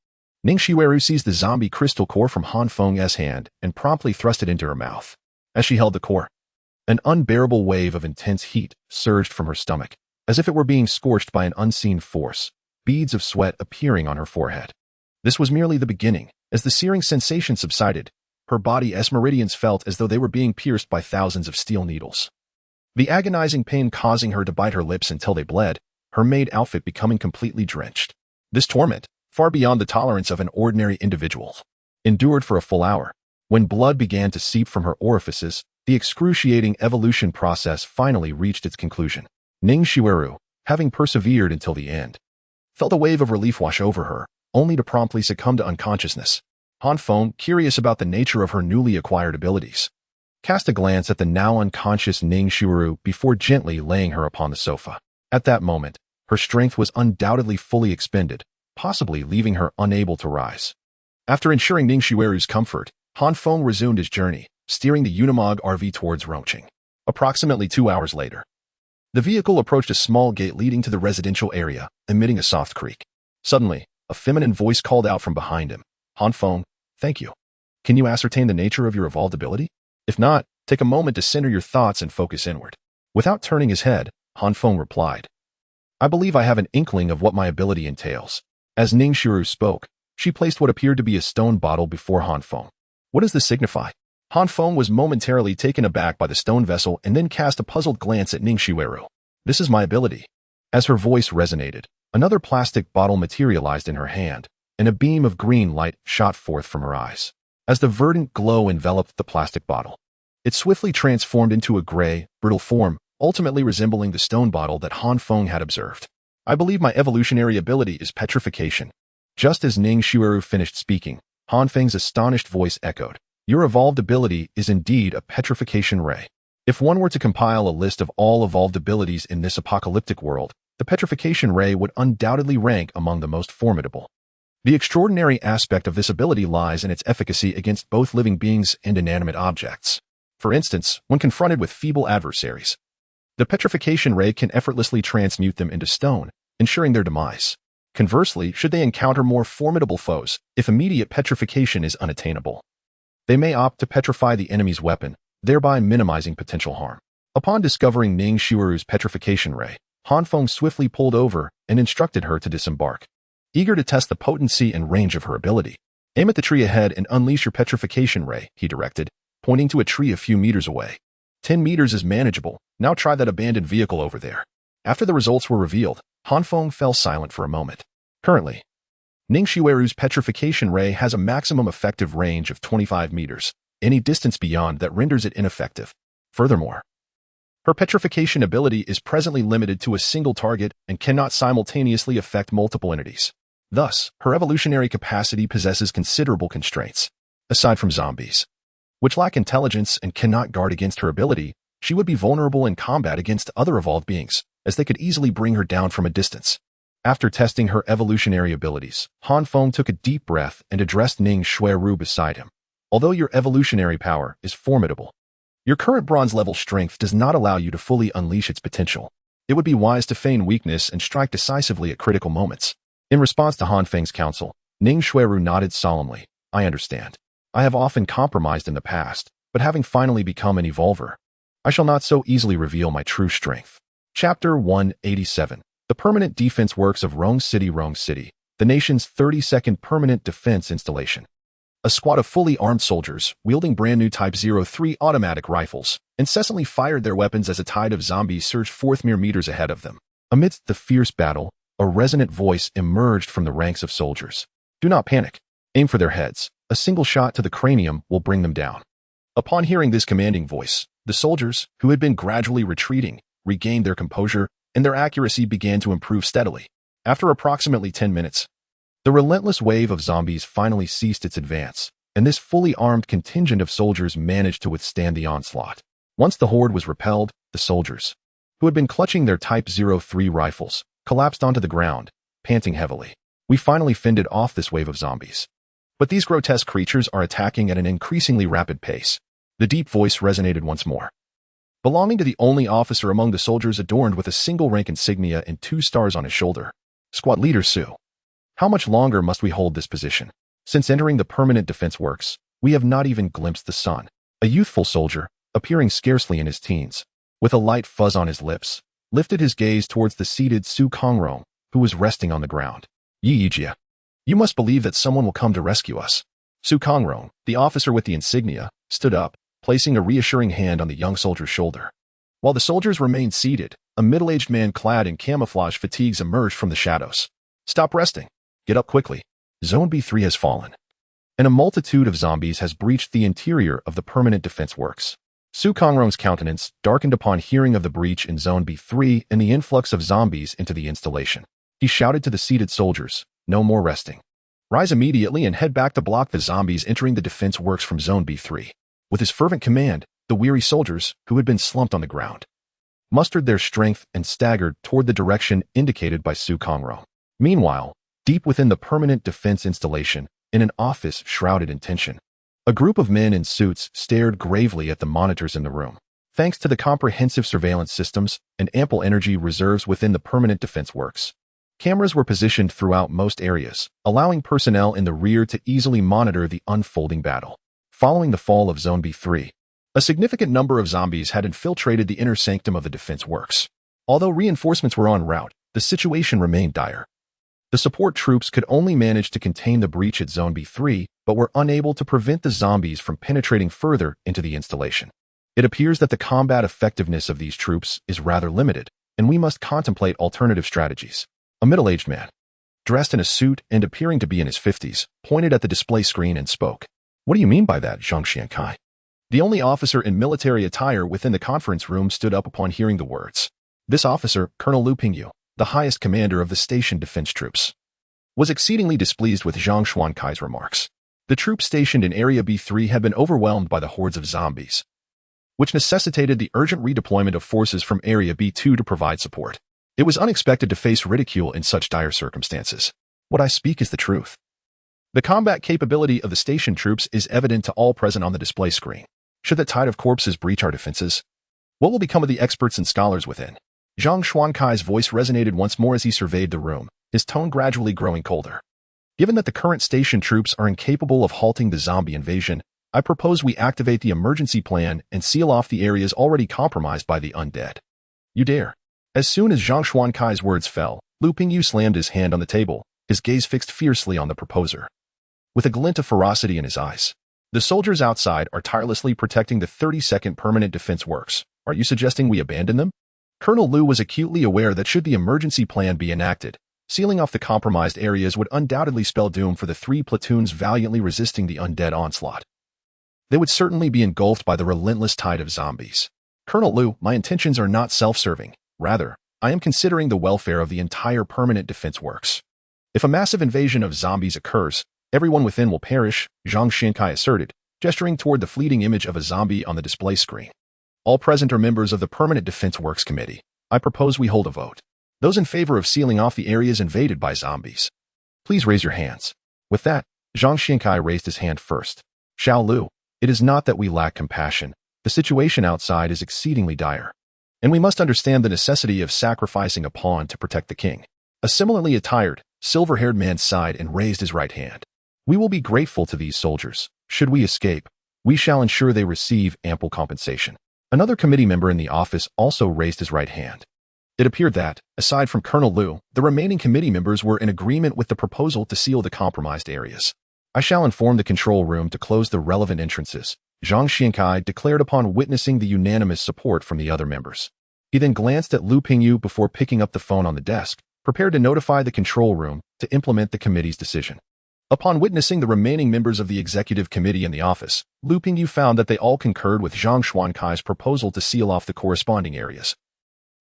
Ning Xiueru seized the zombie crystal core from Han Feng's hand and promptly thrust it into her mouth. As she held the core, an unbearable wave of intense heat surged from her stomach, as if it were being scorched by an unseen force, beads of sweat appearing on her forehead. This was merely the beginning. As the searing sensation subsided, her body's meridians felt as though they were being pierced by thousands of steel needles. The agonizing pain causing her to bite her lips until they bled, her maid outfit becoming completely drenched. This torment, far beyond the tolerance of an ordinary individual, endured for a full hour. When blood began to seep from her orifices, the excruciating evolution process finally reached its conclusion. Ning Xiueru, having persevered until the end, felt a wave of relief wash over her, only to promptly succumb to unconsciousness. Han Feng, curious about the nature of her newly acquired abilities, cast a glance at the now unconscious Ning Xiueru before gently laying her upon the sofa. At that moment, her strength was undoubtedly fully expended, possibly leaving her unable to rise. After ensuring Ning Xiueru's comfort, Han Feng resumed his journey, steering the Unimog RV towards Rongqing. Approximately 2 hours later, the vehicle approached a small gate leading to the residential area, emitting a soft creak. Suddenly, a feminine voice called out from behind him, Han Feng, thank you. Can you ascertain the nature of your evolved ability? If not, take a moment to center your thoughts and focus inward. Without turning his head, Han Feng replied, I believe I have an inkling of what my ability entails. As Ning Xiueru spoke, she placed what appeared to be a stone bottle before Han Feng. What does this signify? Han Feng was momentarily taken aback by the stone vessel and then cast a puzzled glance at Ningxiweru. This is my ability. As her voice resonated, another plastic bottle materialized in her hand, and a beam of green light shot forth from her eyes. As the verdant glow enveloped the plastic bottle, it swiftly transformed into a gray, brittle form, ultimately resembling the stone bottle that Han Feng had observed. I believe my evolutionary ability is petrification. Just as Ningxiweru finished speaking, Han Feng's astonished voice echoed. Your evolved ability is indeed a petrification ray. If one were to compile a list of all evolved abilities in this apocalyptic world, the petrification ray would undoubtedly rank among the most formidable. The extraordinary aspect of this ability lies in its efficacy against both living beings and inanimate objects. For instance, when confronted with feeble adversaries, the petrification ray can effortlessly transmute them into stone, ensuring their demise. Conversely, should they encounter more formidable foes, if immediate petrification is unattainable, they may opt to petrify the enemy's weapon, thereby minimizing potential harm. Upon discovering Ningxiweru's petrification ray, Han Feng swiftly pulled over and instructed her to disembark. Eager to test the potency and range of her ability, aim at the tree ahead and unleash your petrification ray, he directed, pointing to a tree a few meters away. 10 meters is manageable, now try that abandoned vehicle over there. After the results were revealed, Han Feng fell silent for a moment. Currently, Ningxiweru's petrification ray has a maximum effective range of 25 meters, any distance beyond that renders it ineffective. Furthermore, her petrification ability is presently limited to a single target and cannot simultaneously affect multiple entities. Thus, her evolutionary capacity possesses considerable constraints. Aside from zombies, which lack intelligence and cannot guard against her ability, she would be vulnerable in combat against other evolved beings, as they could easily bring her down from a distance. After testing her evolutionary abilities, Han Feng took a deep breath and addressed Ningxiweru beside him. Although your evolutionary power is formidable, your current bronze-level strength does not allow you to fully unleash its potential. It would be wise to feign weakness and strike decisively at critical moments. In response to Han Feng's counsel, Ningxiweru nodded solemnly. I understand. I have often compromised in the past, but having finally become an evolver, I shall not so easily reveal my true strength. Chapter 187. The Permanent Defense Works of Rong City, the nation's 32nd permanent defense installation. A squad of fully armed soldiers, wielding brand-new Type 03 automatic rifles, incessantly fired their weapons as a tide of zombies surged forth mere meters ahead of them. Amidst the fierce battle, a resonant voice emerged from the ranks of soldiers. Do not panic. Aim for their heads. A single shot to the cranium will bring them down. Upon hearing this commanding voice, the soldiers, who had been gradually retreating, regained their composure, and their accuracy began to improve steadily. After approximately 10 minutes, the relentless wave of zombies finally ceased its advance, and this fully armed contingent of soldiers managed to withstand the onslaught. Once the horde was repelled, the soldiers, who had been clutching their Type 03 rifles, collapsed onto the ground, panting heavily. We finally fended off this wave of zombies. But these grotesque creatures are attacking at an increasingly rapid pace. The deep voice resonated once more. Belonging to the only officer among the soldiers adorned with a single rank insignia and 2 stars on his shoulder. Squad Leader Su. How much longer must we hold this position? Since entering the permanent defense works, we have not even glimpsed the sun. A youthful soldier, appearing scarcely in his teens, with a light fuzz on his lips, lifted his gaze towards the seated Su Kongrong, who was resting on the ground. Yi Yijia. You must believe that someone will come to rescue us. Su Kongrong, the officer with the insignia, stood up, placing a reassuring hand on the young soldier's shoulder. While the soldiers remained seated, a middle-aged man clad in camouflage fatigues emerged from the shadows. Stop resting. Get up quickly. Zone B3 has fallen, and a multitude of zombies has breached the interior of the permanent defense works. Su Kongrong's countenance darkened upon hearing of the breach in Zone B3 and the influx of zombies into the installation. He shouted to the seated soldiers, no more resting. Rise immediately and head back to block the zombies entering the defense works from Zone B3. With his fervent command, the weary soldiers, who had been slumped on the ground, mustered their strength and staggered toward the direction indicated by Su Kongrong. Meanwhile, deep within the permanent defense installation, in an office shrouded in tension, a group of men in suits stared gravely at the monitors in the room. Thanks to the comprehensive surveillance systems and ample energy reserves within the permanent defense works, cameras were positioned throughout most areas, allowing personnel in the rear to easily monitor the unfolding battle. Following the fall of Zone B3, a significant number of zombies had infiltrated the inner sanctum of the defense works. Although reinforcements were en route, the situation remained dire. The support troops could only manage to contain the breach at Zone B3, but were unable to prevent the zombies from penetrating further into the installation. It appears that the combat effectiveness of these troops is rather limited, and we must contemplate alternative strategies. A middle-aged man, dressed in a suit and appearing to be in his 50s, pointed at the display screen and spoke. "What do you mean by that, Jinxian?" The only officer in military attire within the conference room stood up upon hearing the words. This officer, Colonel Lu Pingyu, the highest commander of the station defense troops, was exceedingly displeased with Zhang Xuankai's remarks. The troops stationed in Area B3 had been overwhelmed by the hordes of zombies, which necessitated the urgent redeployment of forces from Area B2 to provide support. It was unexpected to face ridicule in such dire circumstances. What I speak is the truth. The combat capability of the station troops is evident to all present on the display screen. Should the tide of corpses breach our defenses? What will become of the experts and scholars within? Zhang Xuankai's voice resonated once more as he surveyed the room, his tone gradually growing colder. Given that the current station troops are incapable of halting the zombie invasion, I propose we activate the emergency plan and seal off the areas already compromised by the undead. You dare. As soon as Zhang Xuankai's words fell, Lu Pingyu slammed his hand on the table, his gaze fixed fiercely on the proposer, with a glint of ferocity in his eyes. The soldiers outside are tirelessly protecting the 32nd Permanent Defense Works. Are you suggesting we abandon them? Colonel Lu was acutely aware that should the emergency plan be enacted, sealing off the compromised areas would undoubtedly spell doom for the 3 platoons valiantly resisting the undead onslaught. They would certainly be engulfed by the relentless tide of zombies. Colonel Lu, my intentions are not self-serving. Rather, I am considering the welfare of the entire Permanent Defense Works. If a massive invasion of zombies occurs, everyone within will perish, Zhang Xuankai asserted, gesturing toward the fleeting image of a zombie on the display screen. All present are members of the Permanent Defense Works Committee. I propose we hold a vote. Those in favor of sealing off the areas invaded by zombies, please raise your hands. With that, Zhang Xuankai raised his hand first. Xiao Lu, it is not that we lack compassion. The situation outside is exceedingly dire, and we must understand the necessity of sacrificing a pawn to protect the king. A similarly attired, silver-haired man sighed and raised his right hand. We will be grateful to these soldiers. Should we escape, we shall ensure they receive ample compensation. Another committee member in the office also raised his right hand. It appeared that, aside from Colonel Lu, the remaining committee members were in agreement with the proposal to seal the compromised areas. I shall inform the control room to close the relevant entrances, Zhang Xuankai declared upon witnessing the unanimous support from the other members. He then glanced at Lu Pingyu before picking up the phone on the desk, prepared to notify the control room to implement the committee's decision. Upon witnessing the remaining members of the executive committee in the office, Lu Pingyu found that they all concurred with Zhang Xuankai's proposal to seal off the corresponding areas,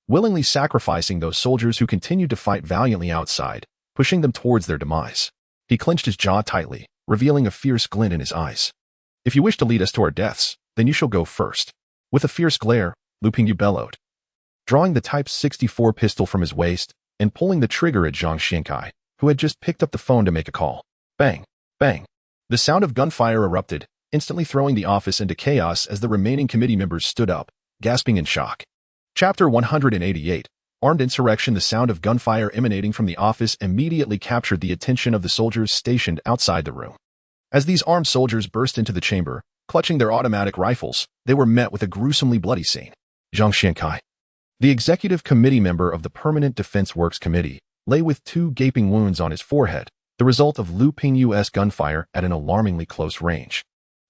willingly sacrificing those soldiers who continued to fight valiantly outside, pushing them towards their demise. He clenched his jaw tightly, revealing a fierce glint in his eyes. If you wish to lead us to our deaths, then you shall go first. With a fierce glare, Lu Pingyu bellowed, drawing the Type 64 pistol from his waist and pulling the trigger at Zhang Xuankai, who had just picked up the phone to make a call. Bang! Bang! The sound of gunfire erupted, instantly throwing the office into chaos as the remaining committee members stood up, gasping in shock. Chapter 188, Armed Insurrection. The sound of gunfire emanating from the office immediately captured the attention of the soldiers stationed outside the room. As these armed soldiers burst into the chamber, clutching their automatic rifles, they were met with a gruesomely bloody scene. Zhang Xuankai, the executive committee member of the Permanent Defense Works Committee, lay with 2 gaping wounds on his forehead, the result of Lu Pingyu's gunfire at an alarmingly close range,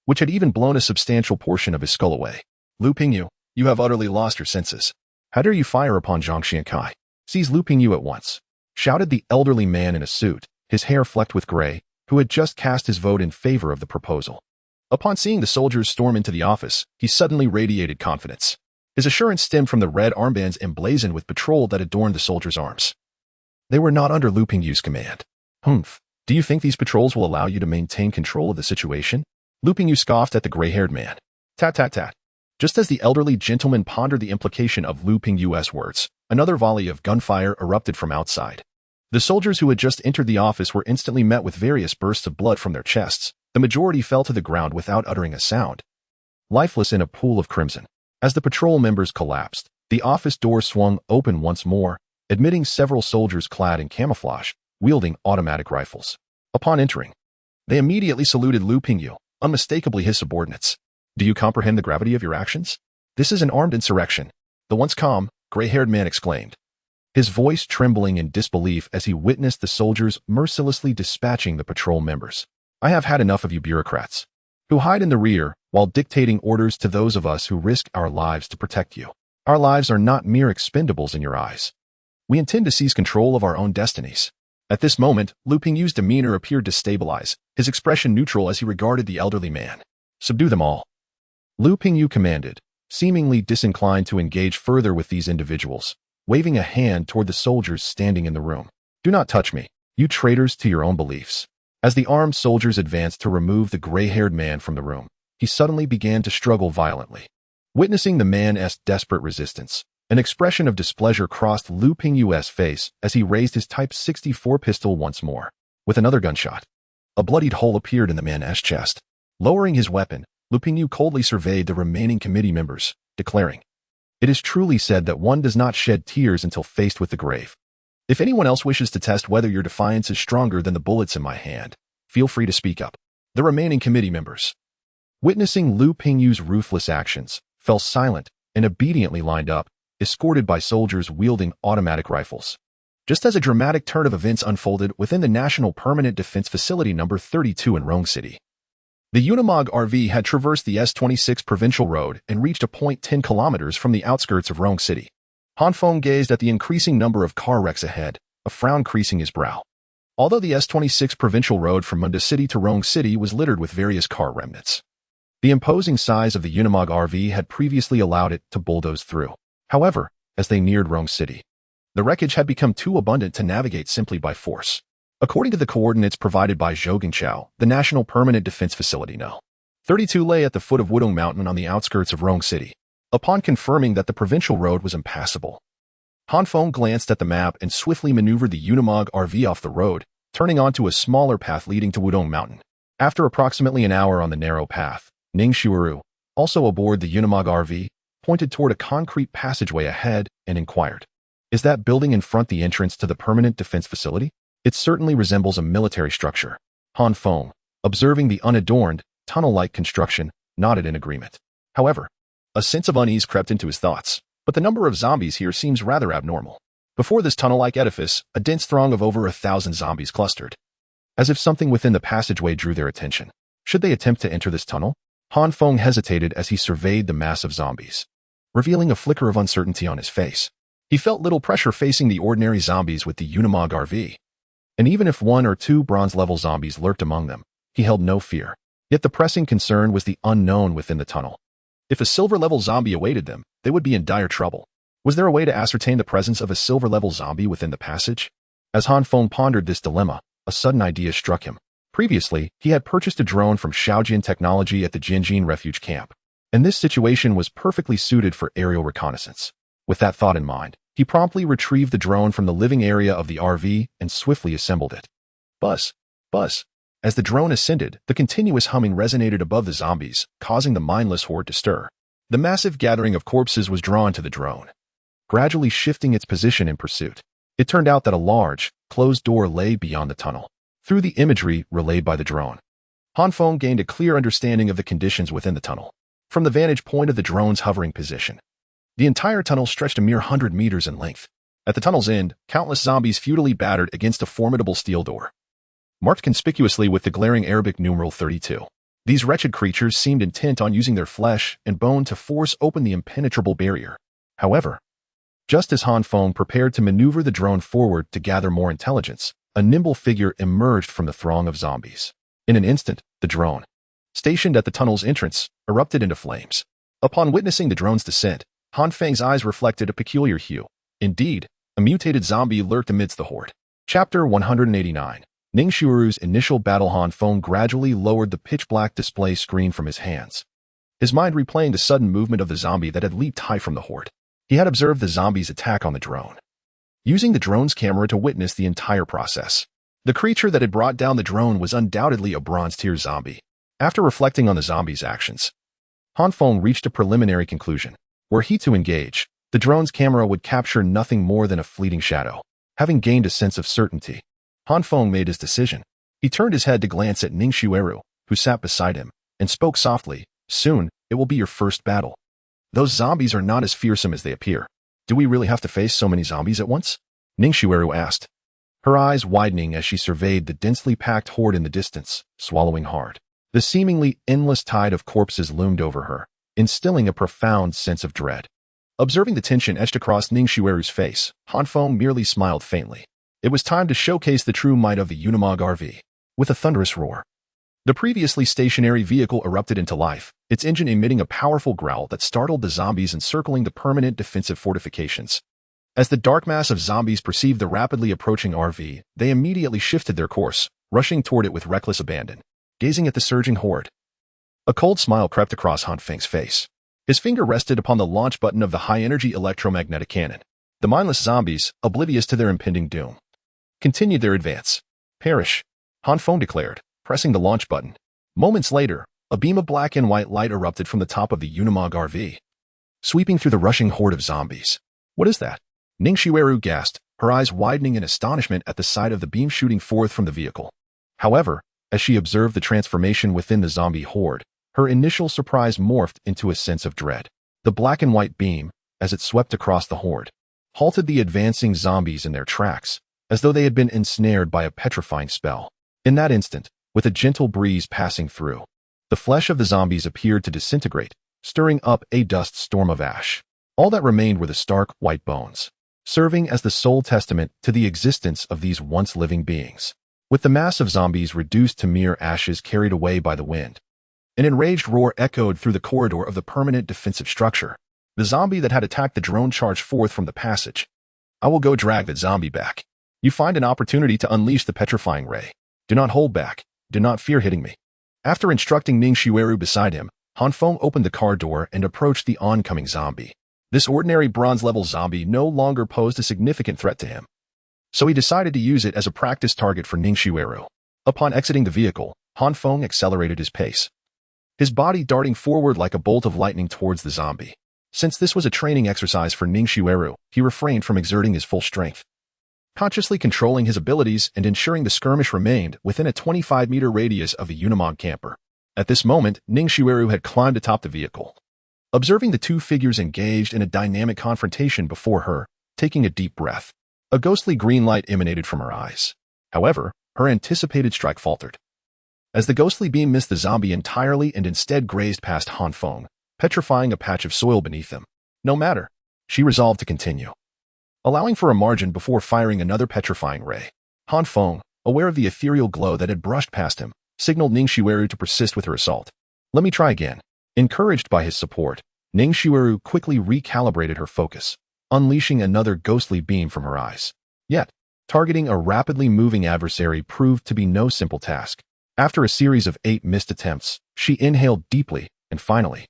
which had even blown a substantial portion of his skull away. Lu Pingyu, you have utterly lost your senses. How dare you fire upon Zhang Xuankai? Seize Lu Pingyu at once, shouted the elderly man in a suit, his hair flecked with gray, who had just cast his vote in favor of the proposal. Upon seeing the soldiers storm into the office, he suddenly radiated confidence. His assurance stemmed from the red armbands emblazoned with patrol that adorned the soldiers' arms. They were not under Lu Pingyu's command. Humph, do you think these patrols will allow you to maintain control of the situation? Lu Pingyu scoffed at the gray-haired man. Tat tat tat. Just as the elderly gentleman pondered the implication of Lu Pingyu's words, another volley of gunfire erupted from outside. The soldiers who had just entered the office were instantly met with various bursts of blood from their chests. The majority fell to the ground without uttering a sound, lifeless in a pool of crimson. As the patrol members collapsed, the office door swung open once more, admitting several soldiers clad in camouflage, wielding automatic rifles. Upon entering, they immediately saluted Lu Pingyu, unmistakably his subordinates. Do you comprehend the gravity of your actions? This is an armed insurrection, the once calm, gray-haired man exclaimed. his voice trembling in disbelief as he witnessed the soldiers mercilessly dispatching the patrol members. "I have had enough of you bureaucrats, who hide in the rear while dictating orders to those of us who risk our lives to protect you. Our lives are not mere expendables in your eyes. We intend to seize control of our own destinies." At this moment, Lu Pingyu's demeanor appeared to stabilize, his expression neutral as he regarded the elderly man. "Subdue them all," Lu Pingyu commanded, seemingly disinclined to engage further with these individuals, waving a hand toward the soldiers standing in the room. "Do not touch me, you traitors to your own beliefs." As the armed soldiers advanced to remove the gray-haired man from the room, he suddenly began to struggle violently. Witnessing the man's desperate resistance, an expression of displeasure crossed Lu Pingyu's face as he raised his Type 64 pistol once more. With another gunshot, a bloodied hole appeared in the man's chest. Lowering his weapon, Lu Pingyu coldly surveyed the remaining committee members, declaring, "It is truly said that one does not shed tears until faced with the grave. If anyone else wishes to test whether your defiance is stronger than the bullets in my hand, feel free to speak up." The remaining committee members, witnessing Lu Pingyu's ruthless actions, fell silent and obediently lined up, escorted by soldiers wielding automatic rifles. Just as a dramatic turn of events unfolded within the National Permanent Defense Facility No. 32 in Rome City. The Unimog RV had traversed the S26 provincial road and reached a point 10 kilometers from the outskirts of Rome City. Han Feng gazed at the increasing number of car wrecks ahead, a frown creasing his brow. Although the S26 provincial road from Munda City to Rome City was littered with various car remnants, the imposing size of the Unimog RV had previously allowed it to bulldoze through. However, as they neared Rome City, the wreckage had become too abundant to navigate simply by force. According to the coordinates provided by Zhou Gengchao, the National Permanent Defense Facility No. 32 lay at the foot of Wudong Mountain on the outskirts of Rome City. Upon confirming that the provincial road was impassable, Han Feng glanced at the map and swiftly maneuvered the Unimog RV off the road, turning onto a smaller path leading to Wudong Mountain. After approximately an hour on the narrow path, Ning Shuiru, also aboard the Unimog RV, pointed toward a concrete passageway ahead and inquired, "Is that building in front the entrance to the permanent defense facility? It certainly resembles a military structure." Han Feng, observing the unadorned, tunnel-like construction, nodded in agreement. However, a sense of unease crept into his thoughts, but the number of zombies here seems rather abnormal. Before this tunnel-like edifice, a dense throng of over 1,000 zombies clustered, as if something within the passageway drew their attention. Should they attempt to enter this tunnel? Han Feng hesitated as he surveyed the mass of zombies, revealing a flicker of uncertainty on his face. He felt little pressure facing the ordinary zombies with the Unimog RV, and even if one or two bronze-level zombies lurked among them, he held no fear. Yet the pressing concern was the unknown within the tunnel. If a silver-level zombie awaited them, they would be in dire trouble. Was there a way to ascertain the presence of a silver-level zombie within the passage? As Han Feng pondered this dilemma, a sudden idea struck him. Previously, he had purchased a drone from Shaojin Technology at the Jinxian refugee camp, and this situation was perfectly suited for aerial reconnaissance. With that thought in mind, he promptly retrieved the drone from the living area of the RV and swiftly assembled it. Buzz, buzz. As the drone ascended, the continuous humming resonated above the zombies, causing the mindless horde to stir. The massive gathering of corpses was drawn to the drone, gradually shifting its position in pursuit. It turned out that a large, closed door lay beyond the tunnel. Through the imagery relayed by the drone, Han Feng gained a clear understanding of the conditions within the tunnel. From the vantage point of the drone's hovering position, the entire tunnel stretched a mere 100 meters in length. At the tunnel's end, countless zombies futilely battered against a formidable steel door, marked conspicuously with the glaring Arabic numeral 32. These wretched creatures seemed intent on using their flesh and bone to force open the impenetrable barrier. However, just as Han Feng prepared to maneuver the drone forward to gather more intelligence, a nimble figure emerged from the throng of zombies. In an instant, the drone, stationed at the tunnel's entrance, erupted into flames. Upon witnessing the drone's descent, Han Feng's eyes reflected a peculiar hue. Indeed, a mutated zombie lurked amidst the horde. Chapter 189. Ning Shuiru's initial battle. Han Feng gradually lowered the pitch-black display screen from his hands, his mind replaying the sudden movement of the zombie that had leaped high from the horde. He had observed the zombie's attack on the drone, using the drone's camera to witness the entire process. The creature that had brought down the drone was undoubtedly a bronze-tier zombie. After reflecting on the zombie's actions, Han Feng reached a preliminary conclusion. Were he to engage, the drone's camera would capture nothing more than a fleeting shadow. Having gained a sense of certainty, Han Feng made his decision. He turned his head to glance at Ning Shuiru, who sat beside him, and spoke softly, "Soon, it will be your first battle. Those zombies are not as fearsome as they appear. Do we really have to face so many zombies at once? Ningxiu asked, her eyes widening as she surveyed the densely packed horde in the distance, swallowing hard. The seemingly endless tide of corpses loomed over her, instilling a profound sense of dread. Observing the tension etched across Ningxiu's face, Han Feng merely smiled faintly. It was time to showcase the true might of the Unimog RV. With a thunderous roar, the previously stationary vehicle erupted into life, its engine emitting a powerful growl that startled the zombies encircling the permanent defensive fortifications. As the dark mass of zombies perceived the rapidly approaching RV, they immediately shifted their course, rushing toward it with reckless abandon. Gazing at the surging horde, a cold smile crept across Han Feng's face. His finger rested upon the launch button of the high-energy electromagnetic cannon. The mindless zombies, oblivious to their impending doom, continued their advance. Perish, Han Feng declared, pressing the launch button. Moments later, a beam of black and white light erupted from the top of the Unimog RV, sweeping through the rushing horde of zombies. What is that? Ningxiu gasped, her eyes widening in astonishment at the sight of the beam shooting forth from the vehicle. However, as she observed the transformation within the zombie horde, her initial surprise morphed into a sense of dread. The black and white beam, as it swept across the horde, halted the advancing zombies in their tracks, as though they had been ensnared by a petrifying spell. In that instant, with a gentle breeze passing through, the flesh of the zombies appeared to disintegrate, stirring up a dust storm of ash. All that remained were the stark, white bones, serving as the sole testament to the existence of these once living beings. With the mass of zombies reduced to mere ashes carried away by the wind, an enraged roar echoed through the corridor of the permanent defensive structure. The zombie that had attacked the drone charged forth from the passage. I will go drag that zombie back. You find an opportunity to unleash the petrifying ray. Do not hold back. Do not fear hitting me. After instructing Ningxiu beside him, Han Feng opened the car door and approached the oncoming zombie. This ordinary bronze-level zombie no longer posed a significant threat to him, so he decided to use it as a practice target for Ningxiu. Upon exiting the vehicle, Han Feng accelerated his pace, his body darting forward like a bolt of lightning towards the zombie. Since this was a training exercise for Ningxiu, he refrained from exerting his full strength, consciously controlling his abilities and ensuring the skirmish remained within a 25-meter radius of the Unimog camper. At this moment, Ningxiu had climbed atop the vehicle, observing the two figures engaged in a dynamic confrontation before her, taking a deep breath. A ghostly green light emanated from her eyes. However, her anticipated strike faltered, as the ghostly beam missed the zombie entirely and instead grazed past Han Feng, petrifying a patch of soil beneath him. No matter, she resolved to continue, allowing for a margin before firing another petrifying ray. Han Feng, aware of the ethereal glow that had brushed past him, signaled Ningxiu to persist with her assault. Let me try again. Encouraged by his support, Ningxiu quickly recalibrated her focus, unleashing another ghostly beam from her eyes. Yet, targeting a rapidly moving adversary proved to be no simple task. After a series of 8 missed attempts, she inhaled deeply, and finally,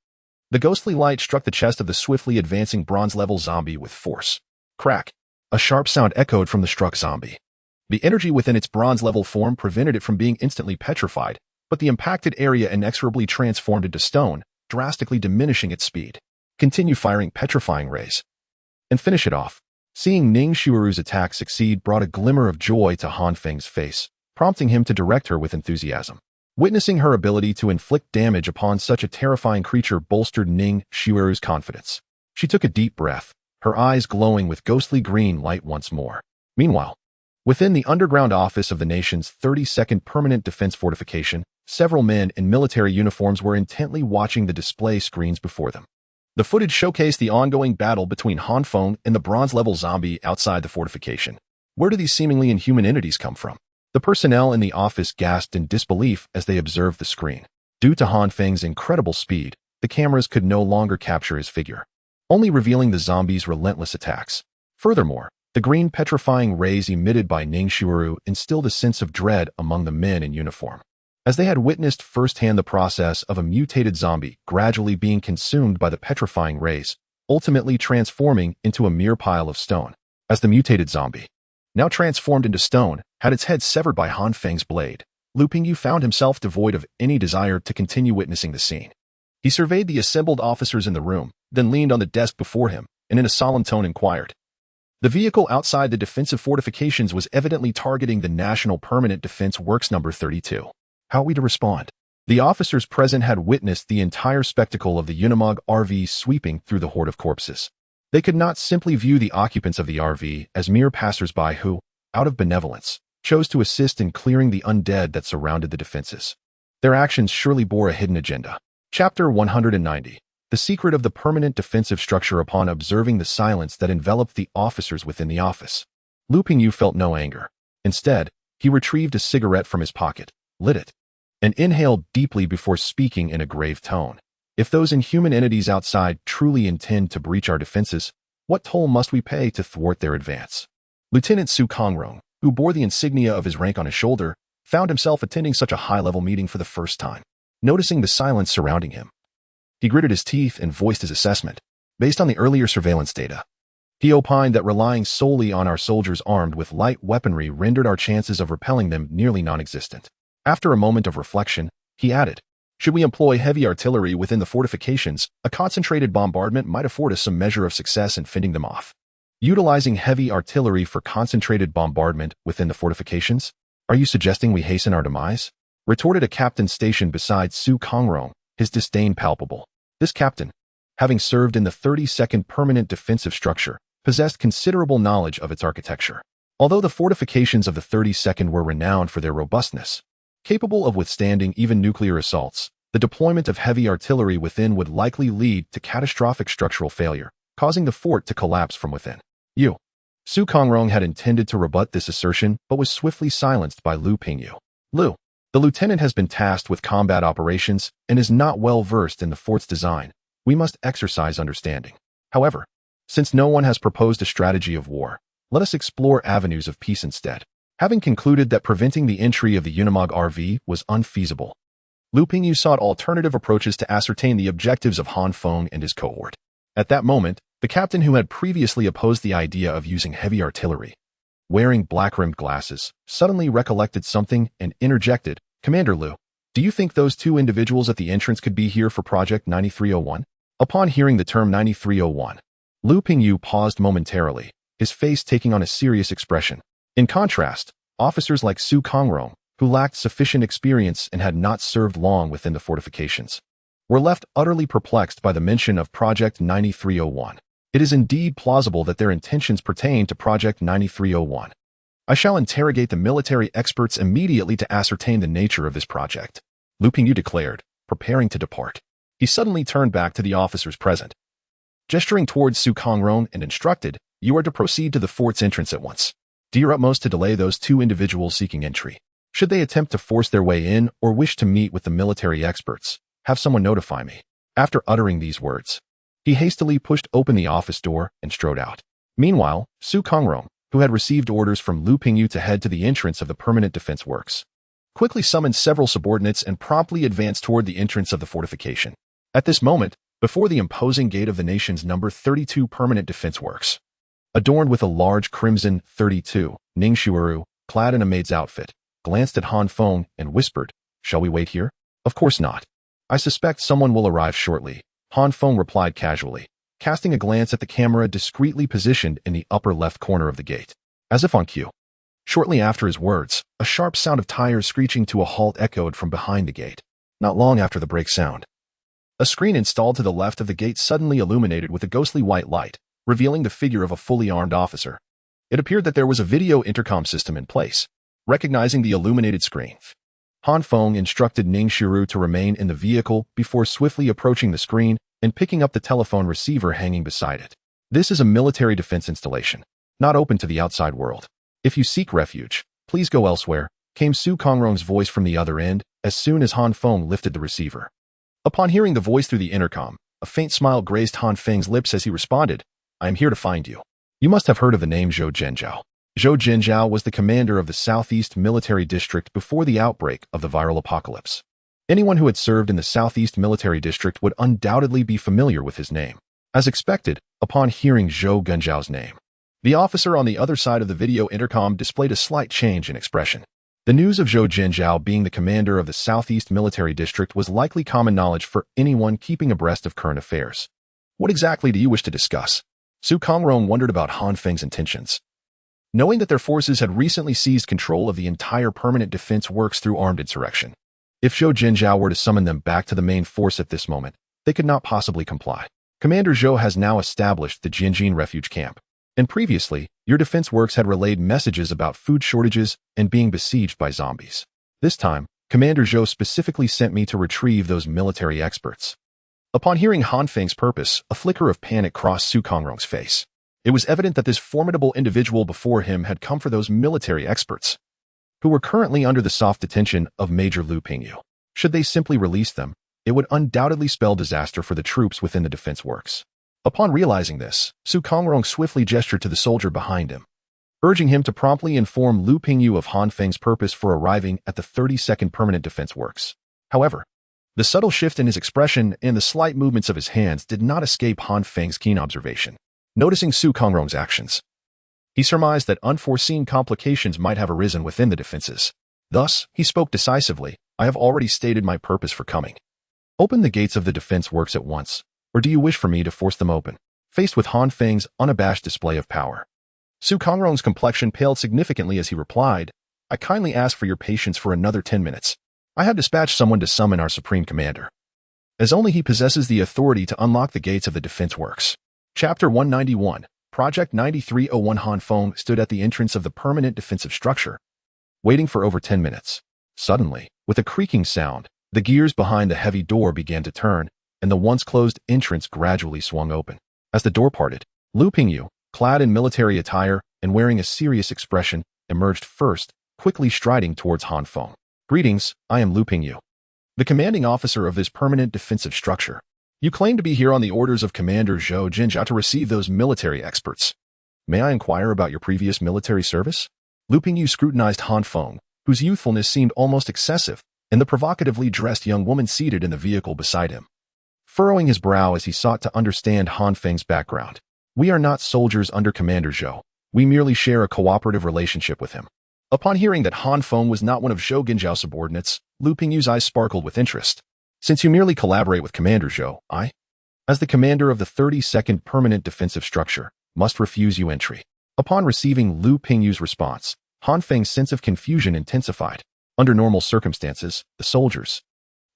the ghostly light struck the chest of the swiftly advancing bronze-level zombie with force. Crack! A sharp sound echoed from the struck zombie. The energy within its bronze-level form prevented it from being instantly petrified, but the impacted area inexorably transformed into stone, drastically diminishing its speed. Continue firing petrifying rays, and finish it off. Seeing Ningxiu's attack succeed brought a glimmer of joy to Han Feng's face, prompting him to direct her with enthusiasm. Witnessing her ability to inflict damage upon such a terrifying creature bolstered Ningxiu's confidence. She took a deep breath, her eyes glowing with ghostly green light once more. Meanwhile, within the underground office of the nation's 32nd Permanent Defense Fortification, several men in military uniforms were intently watching the display screens before them. The footage showcased the ongoing battle between Han Feng and the bronze-level zombie outside the fortification. Where do these seemingly inhuman entities come from? The personnel in the office gasped in disbelief as they observed the screen. Due to Han Feng's incredible speed, the cameras could no longer capture his figure, only revealing the zombie's relentless attacks. Furthermore, the green petrifying rays emitted by Ningxiu instilled a sense of dread among the men in uniform, as they had witnessed firsthand the process of a mutated zombie gradually being consumed by the petrifying rays, ultimately transforming into a mere pile of stone. As the mutated zombie, now transformed into stone, had its head severed by Han Feng's blade, Lu Pingyu found himself devoid of any desire to continue witnessing the scene. He surveyed the assembled officers in the room, then leaned on the desk before him, and in a solemn tone inquired. The vehicle outside the defensive fortifications was evidently targeting the National Permanent Defense Works number 32. How are we to respond? The officers present had witnessed the entire spectacle of the Unimog RV sweeping through the horde of corpses. They could not simply view the occupants of the RV as mere passers-by who, out of benevolence, chose to assist in clearing the undead that surrounded the defenses. Their actions surely bore a hidden agenda. Chapter 190. The secret of the permanent defensive structure. Upon observing the silence that enveloped the officers within the office, Lu Pingyu felt no anger. Instead, he retrieved a cigarette from his pocket, lit it, and inhaled deeply before speaking in a grave tone. If those inhuman entities outside truly intend to breach our defenses, what toll must we pay to thwart their advance? Lieutenant Su Kongrong, who bore the insignia of his rank on his shoulder, found himself attending such a high-level meeting for the first time. Noticing the silence surrounding him, he gritted his teeth and voiced his assessment. Based on the earlier surveillance data, he opined that relying solely on our soldiers armed with light weaponry rendered our chances of repelling them nearly non-existent. After a moment of reflection, he added, "Should we employ heavy artillery within the fortifications, a concentrated bombardment might afford us some measure of success in fending them off." Utilizing heavy artillery for concentrated bombardment within the fortifications? Are you suggesting we hasten our demise? Retorted a captain stationed beside Su Kongrong, his disdain palpable. This captain, having served in the 32nd Permanent Defensive Structure, possessed considerable knowledge of its architecture. Although the fortifications of the 32nd were renowned for their robustness, capable of withstanding even nuclear assaults, the deployment of heavy artillery within would likely lead to catastrophic structural failure, causing the fort to collapse from within. Su Kongrong had intended to rebut this assertion, but was swiftly silenced by Lu Pingyu. Lu, the lieutenant has been tasked with combat operations and is not well versed in the fort's design. We must exercise understanding. However, since no one has proposed a strategy of war, let us explore avenues of peace instead. Having concluded that preventing the entry of the Unimog RV was unfeasible, Lu Pingyu sought alternative approaches to ascertain the objectives of Han Feng and his cohort. At that moment, the captain who had previously opposed the idea of using heavy artillery, wearing black-rimmed glasses, suddenly recollected something and interjected, "Commander Lu, do you think those two individuals at the entrance could be here for Project 9301? Upon hearing the term 9301, Lu Pingyu paused momentarily, his face taking on a serious expression. In contrast, officers like Su Kongrong, who lacked sufficient experience and had not served long within the fortifications, were left utterly perplexed by the mention of Project 9301. It is indeed plausible that their intentions pertain to Project 9301. I shall interrogate the military experts immediately to ascertain the nature of this project," Lu Pingyu declared, preparing to depart. He suddenly turned back to the officers present, gesturing towards Su Kongrong, and instructed, "You are to proceed to the fort's entrance at once. Do your utmost to delay those two individuals seeking entry. Should they attempt to force their way in or wish to meet with the military experts, have someone notify me." After uttering these words, he hastily pushed open the office door and strode out. Meanwhile, Su Kongrong, who had received orders from Lu Pingyu to head to the entrance of the Permanent Defense Works, quickly summoned several subordinates and promptly advanced toward the entrance of the fortification. At this moment, before the imposing gate of the nation's number 32 Permanent Defense Works, adorned with a large crimson 32, Ning Shuuru, clad in a maid's outfit, glanced at Han Feng and whispered, "Shall we wait here?" "Of course not. I suspect someone will arrive shortly," Han Feng replied casually, casting a glance at the camera discreetly positioned in the upper left corner of the gate, as if on cue. Shortly after his words, a sharp sound of tires screeching to a halt echoed from behind the gate. Not long after the brake sound, a screen installed to the left of the gate suddenly illuminated with a ghostly white light, revealing the figure of a fully armed officer. It appeared that there was a video intercom system in place. Recognizing the illuminated screen, Han Feng instructed Ning Shiru to remain in the vehicle before swiftly approaching the screen and picking up the telephone receiver hanging beside it. "This is a military defense installation, not open to the outside world. If you seek refuge, please go elsewhere," came Su Kongrong's voice from the other end as soon as Han Feng lifted the receiver. Upon hearing the voice through the intercom, a faint smile grazed Han Feng's lips as he responded, "I am here to find you. You must have heard of the name Zhou Zhenjiao." Zhou Zhenjiao was the commander of the Southeast Military District before the outbreak of the viral apocalypse. Anyone who had served in the Southeast Military District would undoubtedly be familiar with his name. As expected, upon hearing Zhou Zhenjiao's name, the officer on the other side of the video intercom displayed a slight change in expression. The news of Zhou Zhenjiao being the commander of the Southeast Military District was likely common knowledge for anyone keeping abreast of current affairs. "What exactly do you wish to discuss?" Su Kongrong wondered about Han Feng's intentions. Knowing that their forces had recently seized control of the entire Permanent Defense Works through armed insurrection, if Zhou Zhenjiao were to summon them back to the main force at this moment, they could not possibly comply. Commander Zhou has now established the Jinxian refuge camp, and previously, your defense works had relayed messages about food shortages and being besieged by zombies. This time, Commander Zhou specifically sent me to retrieve those military experts. Upon hearing Han Feng's purpose, a flicker of panic crossed Su Kongrong's face. It was evident that this formidable individual before him had come for those military experts, who were currently under the soft detention of Major Lu Pingyu. Should they simply release them, it would undoubtedly spell disaster for the troops within the defense works. Upon realizing this, Su Kongrong swiftly gestured to the soldier behind him, urging him to promptly inform Lu Pingyu of Han Feng's purpose for arriving at the 32nd Permanent Defense Works. However, the subtle shift in his expression and the slight movements of his hands did not escape Han Feng's keen observation. Noticing Su Kongrong's actions, he surmised that unforeseen complications might have arisen within the defenses. Thus, he spoke decisively, "I have already stated my purpose for coming. Open the gates of the defense works at once, or do you wish for me to force them open?" Faced with Han Feng's unabashed display of power, Su Kongrong's complexion paled significantly as he replied, "I kindly ask for your patience for another 10 minutes. I have dispatched someone to summon our Supreme Commander, as only he possesses the authority to unlock the gates of the defense works." Chapter 191, Project 9301. Han Feng stood at the entrance of the permanent defensive structure, waiting for over 10 minutes. Suddenly, with a creaking sound, the gears behind the heavy door began to turn, and the once closed entrance gradually swung open. As the door parted, Lu Pingyu, clad in military attire and wearing a serious expression, emerged first, quickly striding towards Han Feng. "Greetings, I am Lu Pingyu, the commanding officer of this permanent defensive structure. You claim to be here on the orders of Commander Zhou Jinxian to receive those military experts. May I inquire about your previous military service?" Lu Pingyu scrutinized Han Feng, whose youthfulness seemed almost excessive, and the provocatively dressed young woman seated in the vehicle beside him, furrowing his brow as he sought to understand Han Feng's background. "We are not soldiers under Commander Zhou. We merely share a cooperative relationship with him." Upon hearing that Han Feng was not one of Zhou Jinxiao's subordinates, Lu Pingyu's eyes sparkled with interest. "Since you merely collaborate with Commander Zhou, I, as the commander of the 32nd Permanent Defensive Structure, must refuse you entry." Upon receiving Lu Pingyu's response, Han Feng's sense of confusion intensified. Under normal circumstances, the soldiers,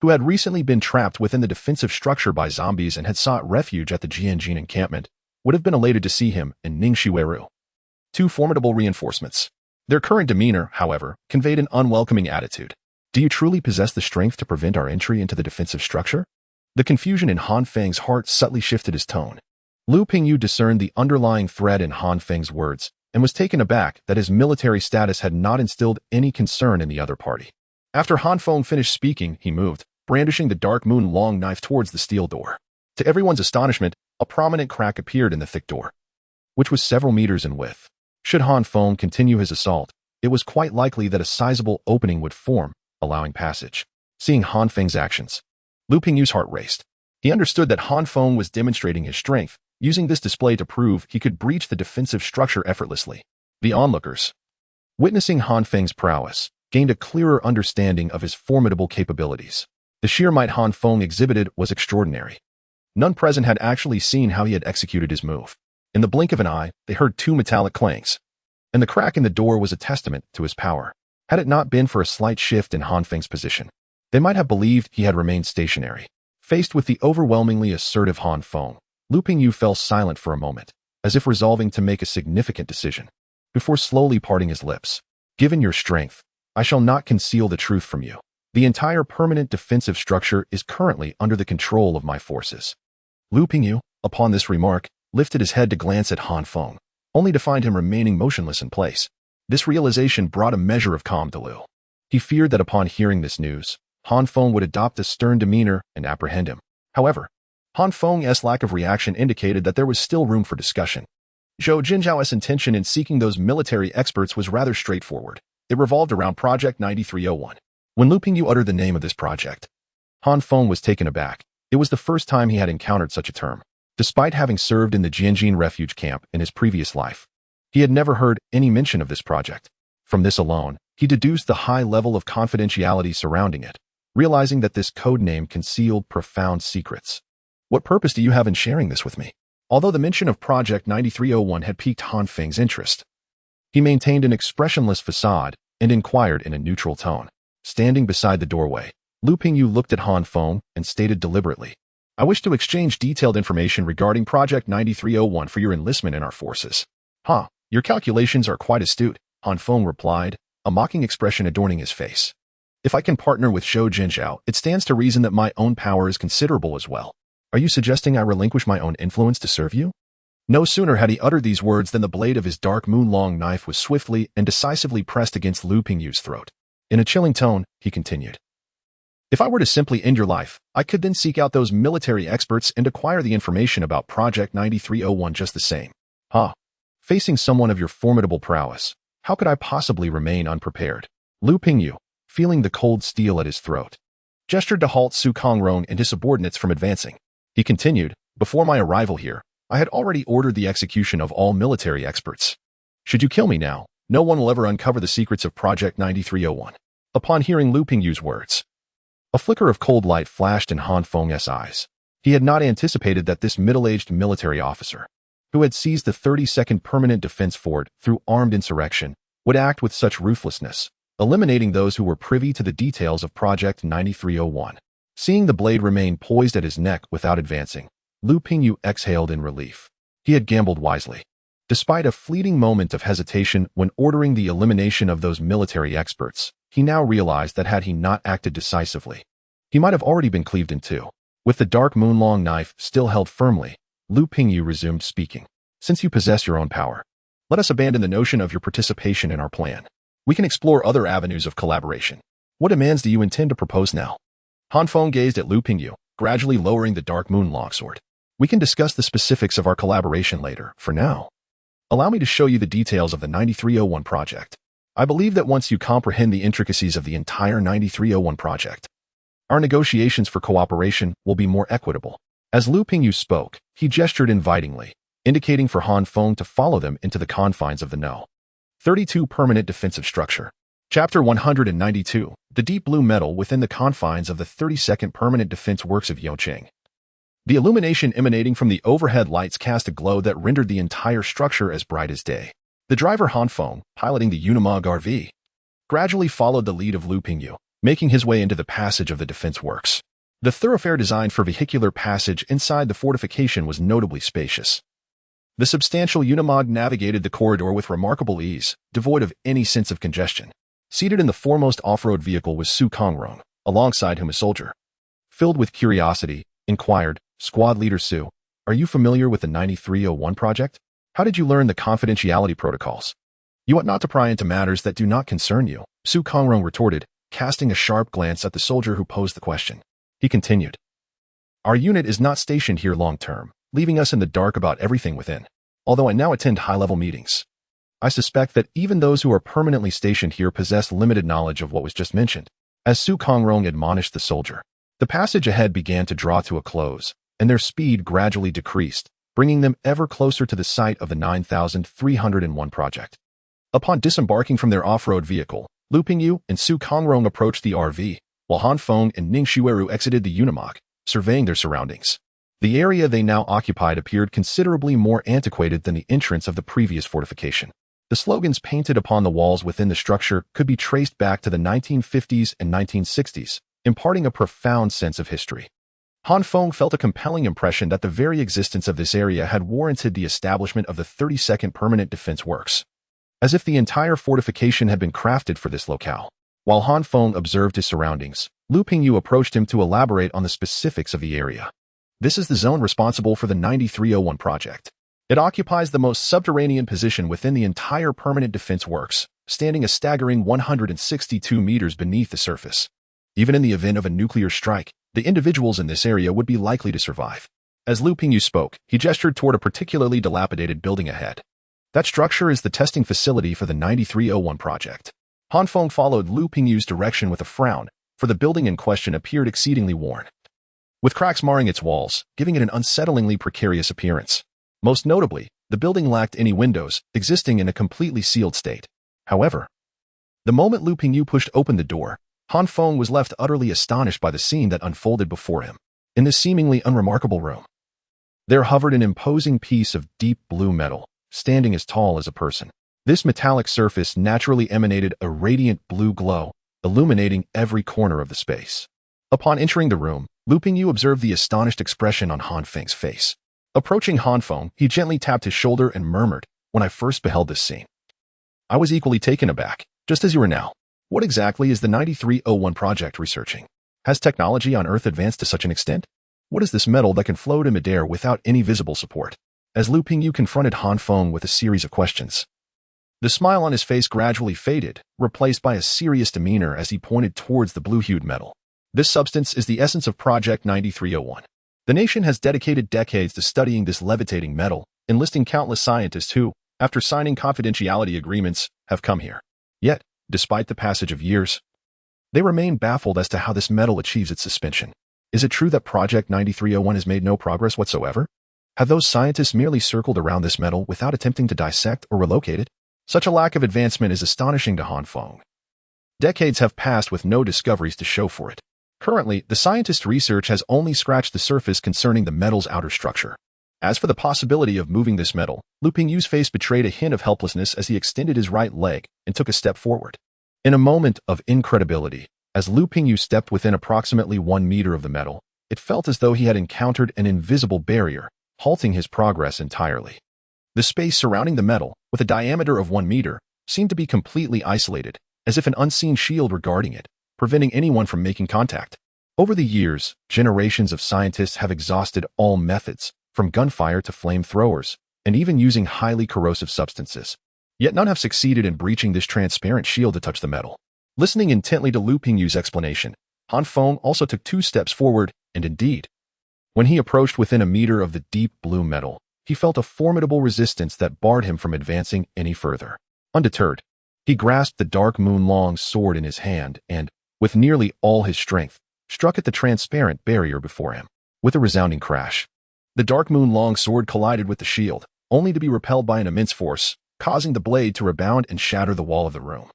who had recently been trapped within the defensive structure by zombies and had sought refuge at the Jinxian encampment, would have been elated to see him and Ning Shiweru, two formidable reinforcements. Their current demeanor, however, conveyed an unwelcoming attitude. "Do you truly possess the strength to prevent our entry into the defensive structure?" The confusion in Han Feng's heart subtly shifted his tone. Lu Pingyu discerned the underlying thread in Han Feng's words and was taken aback that his military status had not instilled any concern in the other party. After Han Feng finished speaking, he moved, brandishing the dark moon long knife towards the steel door. To everyone's astonishment, a prominent crack appeared in the thick door, which was several meters in width. Should Han Feng continue his assault, it was quite likely that a sizable opening would form, allowing passage. Seeing Han Feng's actions, Lu Pingyu's heart raced. He understood that Han Feng was demonstrating his strength, using this display to prove he could breach the defensive structure effortlessly. The onlookers, witnessing Han Feng's prowess, gained a clearer understanding of his formidable capabilities. The sheer might Han Feng exhibited was extraordinary. None present had actually seen how he had executed his move. In the blink of an eye, they heard two metallic clangs, and the crack in the door was a testament to his power. Had it not been for a slight shift in Han Feng's position, they might have believed he had remained stationary. Faced with the overwhelmingly assertive Han Feng, Lu Pingyu fell silent for a moment, as if resolving to make a significant decision, before slowly parting his lips. "Given your strength, I shall not conceal the truth from you. The entire permanent defensive structure is currently under the control of my forces." Lu Pingyu, upon this remark, lifted his head to glance at Han Feng, only to find him remaining motionless in place. This realization brought a measure of calm to Lu. He feared that upon hearing this news, Han Feng would adopt a stern demeanor and apprehend him. However, Han Feng's lack of reaction indicated that there was still room for discussion. Zhou Jinxiao's intention in seeking those military experts was rather straightforward. It revolved around Project 9301. When Lu Pingyu uttered the name of this project, Han Feng was taken aback. It was the first time he had encountered such a term. Despite having served in the Jinxian refuge camp in his previous life, he had never heard any mention of this project. From this alone, he deduced the high level of confidentiality surrounding it, realizing that this code name concealed profound secrets. "What purpose do you have in sharing this with me?" Although the mention of Project 9301 had piqued Han Feng's interest, he maintained an expressionless facade and inquired in a neutral tone. Standing beside the doorway, Lu Pingyu looked at Han Feng and stated deliberately, I wish to exchange detailed information regarding Project 9301 for your enlistment in our forces. Huh, your calculations are quite astute, Han Feng replied, a mocking expression adorning his face. If I can partner with Zhou Jinxiao, it stands to reason that my own power is considerable as well. Are you suggesting I relinquish my own influence to serve you? No sooner had he uttered these words than the blade of his dark moon-long knife was swiftly and decisively pressed against Lu Pingyu's throat. In a chilling tone, he continued. If I were to simply end your life, I could then seek out those military experts and acquire the information about Project 9301 just the same. Facing someone of your formidable prowess, how could I possibly remain unprepared? Lu Pingyu, feeling the cold steel at his throat, gestured to halt Su Kongrong and his subordinates from advancing. He continued, before my arrival here, I had already ordered the execution of all military experts. Should you kill me now, no one will ever uncover the secrets of Project 9301. Upon hearing Lu Pingyu's words, a flicker of cold light flashed in Han Feng's eyes. He had not anticipated that this middle-aged military officer, who had seized the 32nd Permanent Defense Fort through armed insurrection, would act with such ruthlessness, eliminating those who were privy to the details of Project 9301. Seeing the blade remain poised at his neck without advancing, Lu Pingyu exhaled in relief. He had gambled wisely. Despite a fleeting moment of hesitation when ordering the elimination of those military experts, he now realized that had he not acted decisively, he might have already been cleaved in two. With the dark moon-long knife still held firmly, Lu Pingyu resumed speaking. Since you possess your own power, let us abandon the notion of your participation in our plan. We can explore other avenues of collaboration. What demands do you intend to propose now? Han Feng gazed at Lu Pingyu, gradually lowering the dark moon longsword. We can discuss the specifics of our collaboration later. For now, allow me to show you the details of the 9301 project. I believe that once you comprehend the intricacies of the entire 9301 project, our negotiations for cooperation will be more equitable. As Lu Pingyu spoke, he gestured invitingly, indicating for Han Feng to follow them into the confines of the No. 32 Permanent Defensive Structure. Chapter 192, The Deep Blue Metal Within the Confines of the 32nd Permanent Defense Works of Yocheng. The illumination emanating from the overhead lights cast a glow that rendered the entire structure as bright as day. The driver Han Feng, piloting the Unimog RV, gradually followed the lead of Lu Pingyu, making his way into the passage of the defense works. The thoroughfare designed for vehicular passage inside the fortification was notably spacious. The substantial Unimog navigated the corridor with remarkable ease, devoid of any sense of congestion. Seated in the foremost off-road vehicle was Su Kongrong, alongside whom a soldier, filled with curiosity, inquired, Squad Leader Su, are you familiar with the 9301 project? How did you learn the confidentiality protocols? You ought not to pry into matters that do not concern you, Su Kongrong retorted, casting a sharp glance at the soldier who posed the question. He continued, our unit is not stationed here long-term, leaving us in the dark about everything within. Although I now attend high-level meetings, I suspect that even those who are permanently stationed here possess limited knowledge of what was just mentioned. As Su Kongrong admonished the soldier, the passage ahead began to draw to a close, and their speed gradually decreased, bringing them ever closer to the site of the 9301 project. Upon disembarking from their off-road vehicle, Lu Pingyu and Su Kongrong approached the RV, while Han Feng and Ning Xueru exited the Unimog, surveying their surroundings. The area they now occupied appeared considerably more antiquated than the entrance of the previous fortification. The slogans painted upon the walls within the structure could be traced back to the 1950s and 1960s, imparting a profound sense of history. Han Feng felt a compelling impression that the very existence of this area had warranted the establishment of the 32nd Permanent Defense Works, as if the entire fortification had been crafted for this locale. While Han Feng observed his surroundings, Lu Pingyu approached him to elaborate on the specifics of the area. This is the zone responsible for the 9301 project. It occupies the most subterranean position within the entire Permanent Defense Works, standing a staggering 162 meters beneath the surface. Even in the event of a nuclear strike, the individuals in this area would be likely to survive. As Lu Pingyu spoke, he gestured toward a particularly dilapidated building ahead. That structure is the testing facility for the 9301 project. Han Feng followed Lu Pingyu's direction with a frown, for the building in question appeared exceedingly worn, with cracks marring its walls, giving it an unsettlingly precarious appearance. Most notably, the building lacked any windows, existing in a completely sealed state. However, the moment Lu Pingyu pushed open the door, Han Feng was left utterly astonished by the scene that unfolded before him. In this seemingly unremarkable room, there hovered an imposing piece of deep blue metal, standing as tall as a person. This metallic surface naturally emanated a radiant blue glow, illuminating every corner of the space. Upon entering the room, Lu Pingyu observed the astonished expression on Han Feng's face. Approaching Han Feng, he gently tapped his shoulder and murmured, "When I first beheld this scene, I was equally taken aback, just as you are now. What exactly is the 9301 project researching? Has technology on Earth advanced to such an extent? What is this metal that can float in midair without any visible support?" As Lu Pingyu confronted Han Feng with a series of questions, the smile on his face gradually faded, replaced by a serious demeanor as he pointed towards the blue-hued metal. This substance is the essence of Project 9301. The nation has dedicated decades to studying this levitating metal, enlisting countless scientists who, after signing confidentiality agreements, have come here. Yet, despite the passage of years, they remain baffled as to how this metal achieves its suspension. Is it true that Project 9301 has made no progress whatsoever? Have those scientists merely circled around this metal without attempting to dissect or relocate it? Such a lack of advancement is astonishing to Han Feng. Decades have passed with no discoveries to show for it. Currently, the scientists' research has only scratched the surface concerning the metal's outer structure. As for the possibility of moving this metal, Lu Pingyu's face betrayed a hint of helplessness as he extended his right leg and took a step forward. In a moment of incredibility, as Lu Pingyu stepped within approximately 1 meter of the metal, it felt as though he had encountered an invisible barrier, halting his progress entirely. The space surrounding the metal, with a diameter of 1 meter, seemed to be completely isolated, as if an unseen shield were guarding it, preventing anyone from making contact. Over the years, generations of scientists have exhausted all methods, from gunfire to flamethrowers, and even using highly corrosive substances. Yet none have succeeded in breaching this transparent shield to touch the metal. Listening intently to Lu Pingyu's explanation, Han Feng also took 2 steps forward, and indeed, when he approached within a meter of the deep blue metal, he felt a formidable resistance that barred him from advancing any further. Undeterred, he grasped the dark moon-long sword in his hand and, with nearly all his strength, struck at the transparent barrier before him. With a resounding crash, the dark moon-long sword collided with the shield, only to be repelled by an immense force, causing the blade to rebound and shatter the wall of the room,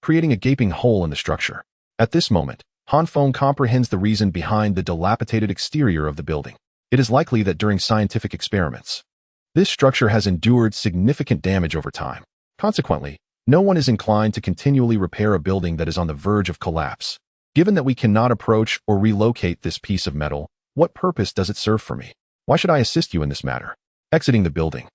creating a gaping hole in the structure. At this moment, Han Feng comprehends the reason behind the dilapidated exterior of the building. It is likely that during scientific experiments, this structure has endured significant damage over time. Consequently, no one is inclined to continually repair a building that is on the verge of collapse. Given that we cannot approach or relocate this piece of metal, what purpose does it serve for me? Why should I assist you in this matter? Exiting the building,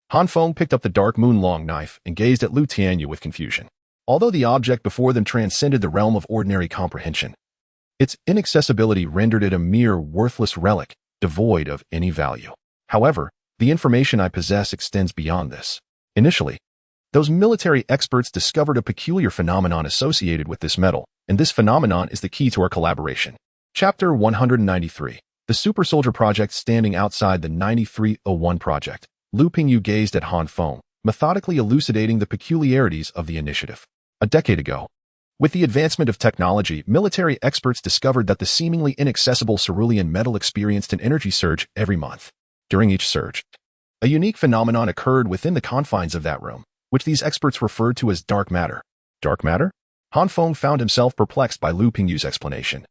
Han Feng picked up the dark moon-long knife and gazed at Lu Tianyu with confusion. Although the object before them transcended the realm of ordinary comprehension, its inaccessibility rendered it a mere worthless relic, devoid of any value. However, the information I possess extends beyond this. Initially, those military experts discovered a peculiar phenomenon associated with this metal, and this phenomenon is the key to our collaboration. Chapter 193. The Super Soldier Project. Standing outside the 9301 project, Lu Pingyu gazed at Han Feng, methodically elucidating the peculiarities of the initiative. A decade ago, with the advancement of technology, military experts discovered that the seemingly inaccessible cerulean metal experienced an energy surge every month. During each surge, a unique phenomenon occurred within the confines of that room, which these experts referred to as dark matter. Dark matter? Han Feng found himself perplexed by Lu Pingyu's explanation,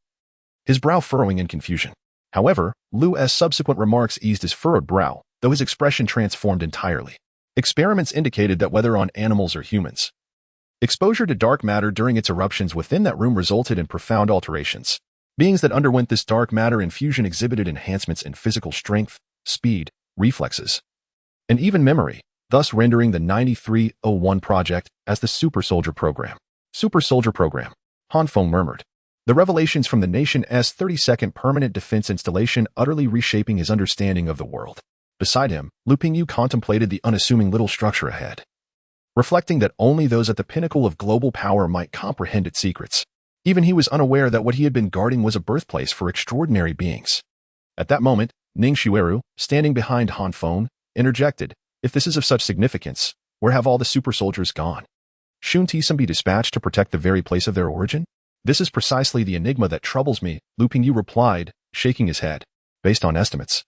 his brow furrowing in confusion. However, Lu's subsequent remarks eased his furrowed brow, though his expression transformed entirely. Experiments indicated that whether on animals or humans, exposure to dark matter during its eruptions within that room resulted in profound alterations. Beings that underwent this dark matter infusion exhibited enhancements in physical strength, speed, reflexes, and even memory, thus rendering the 9301 project as the Super Soldier Program. Super Soldier Program, Han Feng murmured. The revelations from the nation's 32nd Permanent Defense Installation utterly reshaping his understanding of the world. Beside him, Lu Pingyu contemplated the unassuming little structure ahead, reflecting that only those at the pinnacle of global power might comprehend its secrets. Even he was unaware that what he had been guarding was a birthplace for extraordinary beings. At that moment, Ning Xueru, standing behind Han Feng, interjected, "If this is of such significance, where have all the super soldiers gone? Shouldn't some be dispatched to protect the very place of their origin?" "This is precisely the enigma that troubles me," Lu Pingyu replied, shaking his head. Based on estimates,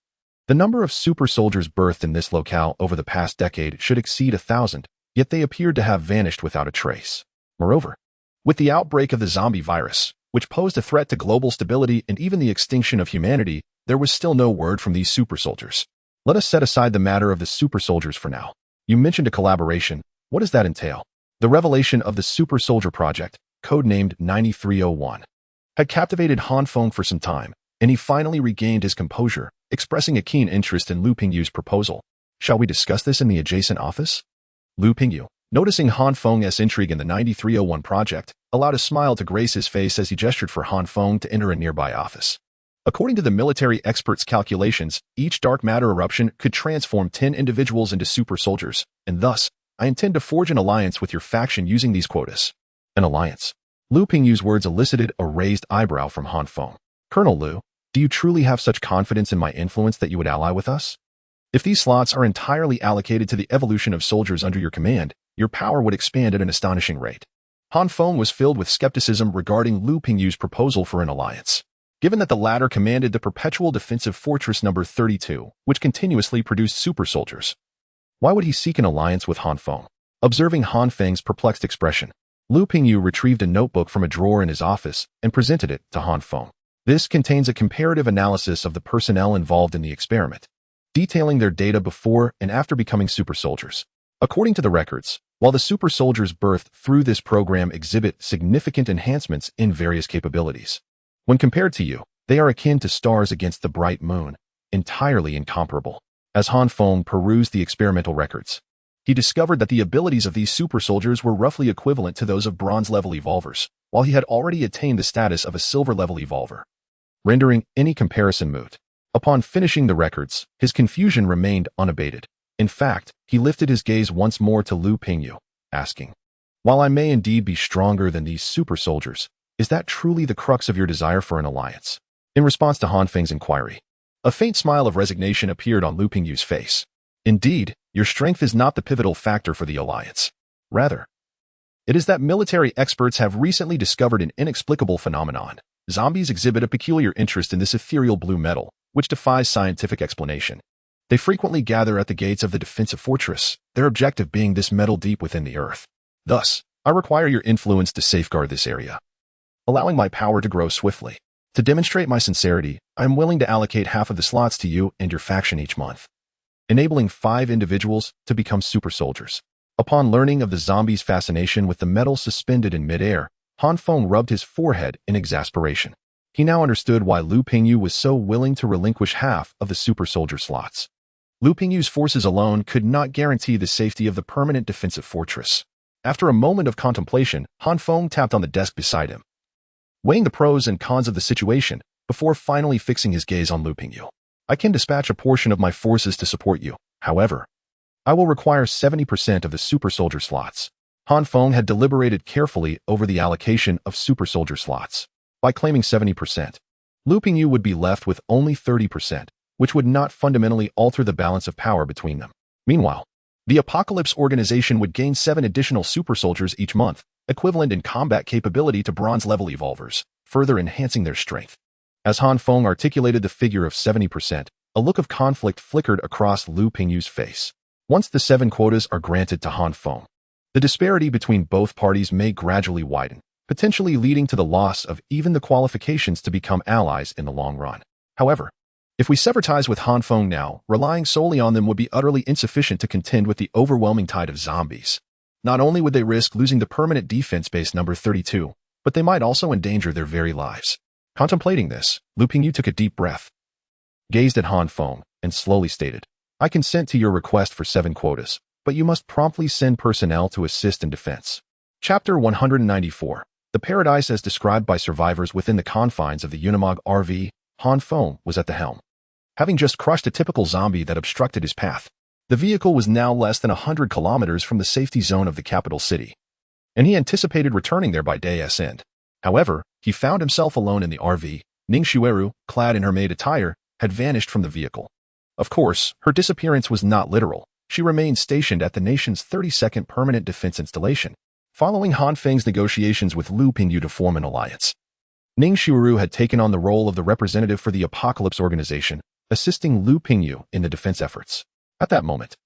the number of super soldiers birthed in this locale over the past decade should exceed 1,000, yet they appeared to have vanished without a trace. Moreover, with the outbreak of the zombie virus, which posed a threat to global stability and even the extinction of humanity, there was still no word from these super soldiers. Let us set aside the matter of the super soldiers for now. You mentioned a collaboration. What does that entail? The revelation of the Super Soldier Project, codenamed 9301, had captivated Han Feng for some time, and he finally regained his composure, expressing a keen interest in Lu Pingyu's proposal. Shall we discuss this in the adjacent office? Lu Pingyu, noticing Han Feng's intrigue in the 9301 project, allowed a smile to grace his face as he gestured for Han Feng to enter a nearby office. According to the military experts' calculations, each dark matter eruption could transform 10 individuals into super soldiers, and thus, I intend to forge an alliance with your faction using these quotas. An alliance. Lu Pingyu's words elicited a raised eyebrow from Han Feng. Colonel Lu, do you truly have such confidence in my influence that you would ally with us? If these slots are entirely allocated to the evolution of soldiers under your command, your power would expand at an astonishing rate. Han Feng was filled with skepticism regarding Lu Pingyu's proposal for an alliance. Given that the latter commanded the perpetual defensive fortress number 32, which continuously produced super soldiers. Why would he seek an alliance with Han Feng? Observing Han Feng's perplexed expression, Lu Pingyu retrieved a notebook from a drawer in his office and presented it to Han Feng. This contains a comparative analysis of the personnel involved in the experiment, detailing their data before and after becoming super soldiers. According to the records, while the super soldiers birthed through this program exhibit significant enhancements in various capabilities, when compared to you, they are akin to stars against the bright moon, entirely incomparable. As Han Feng perused the experimental records, he discovered that the abilities of these super soldiers were roughly equivalent to those of bronze-level evolvers, while he had already attained the status of a silver-level evolver, rendering any comparison moot. Upon finishing the records, his confusion remained unabated. In fact, he lifted his gaze once more to Lu Pingyu, asking, "While I may indeed be stronger than these super soldiers, is that truly the crux of your desire for an alliance?" In response to Han Feng's inquiry, a faint smile of resignation appeared on Lu Pingyu's face. "Indeed, your strength is not the pivotal factor for the alliance. Rather, it is that military experts have recently discovered an inexplicable phenomenon. Zombies exhibit a peculiar interest in this ethereal blue metal, which defies scientific explanation. They frequently gather at the gates of the defensive fortress, their objective being this metal deep within the earth. Thus, I require your influence to safeguard this area, allowing my power to grow swiftly. To demonstrate my sincerity, I am willing to allocate half of the slots to you and your faction each month, enabling 5 individuals to become super soldiers." Upon learning of the zombies' fascination with the metal suspended in midair, Han Feng rubbed his forehead in exasperation. He now understood why Lu Pingyu was so willing to relinquish half of the super soldier slots. Lu Pingyu's forces alone could not guarantee the safety of the permanent defensive fortress. After a moment of contemplation, Han Feng tapped on the desk beside him, weighing the pros and cons of the situation before finally fixing his gaze on Lu Pingyu. "I can dispatch a portion of my forces to support you. However, I will require 70% of the super soldier slots." Han Feng had deliberated carefully over the allocation of super soldier slots. By claiming 70%, Lu Pingyu would be left with only 30%, which would not fundamentally alter the balance of power between them. Meanwhile, the Apocalypse organization would gain 7 additional super soldiers each month, equivalent in combat capability to bronze-level evolvers, further enhancing their strength. As Han Feng articulated the figure of 70%, a look of conflict flickered across Lu Pingyu's face. Once the 7 quotas are granted to Han Feng, the disparity between both parties may gradually widen, potentially leading to the loss of even the qualifications to become allies in the long run. However, if we sever ties with Han Feng now, relying solely on them would be utterly insufficient to contend with the overwhelming tide of zombies. Not only would they risk losing the permanent defense base number 32, but they might also endanger their very lives. Contemplating this, Lu Pingyu took a deep breath, gazed at Han Feng, and slowly stated, "I consent to your request for 7 quotas, but you must promptly send personnel to assist in defense." Chapter 194. The paradise as described by survivors within the confines of the Unimog RV. Han Feng was at the helm. Having just crushed a typical zombie that obstructed his path, the vehicle was now less than 100 kilometers from the safety zone of the capital city, and he anticipated returning there by day's end. However, he found himself alone in the RV. Ning Xueru, clad in her maid attire, had vanished from the vehicle. Of course, her disappearance was not literal. She remained stationed at the nation's 32nd permanent defense installation, following Han Feng's negotiations with Lu Pingyu to form an alliance. Ning Xueru had taken on the role of the representative for the Apocalypse organization, assisting Lu Pingyu in the defense efforts. At that moment,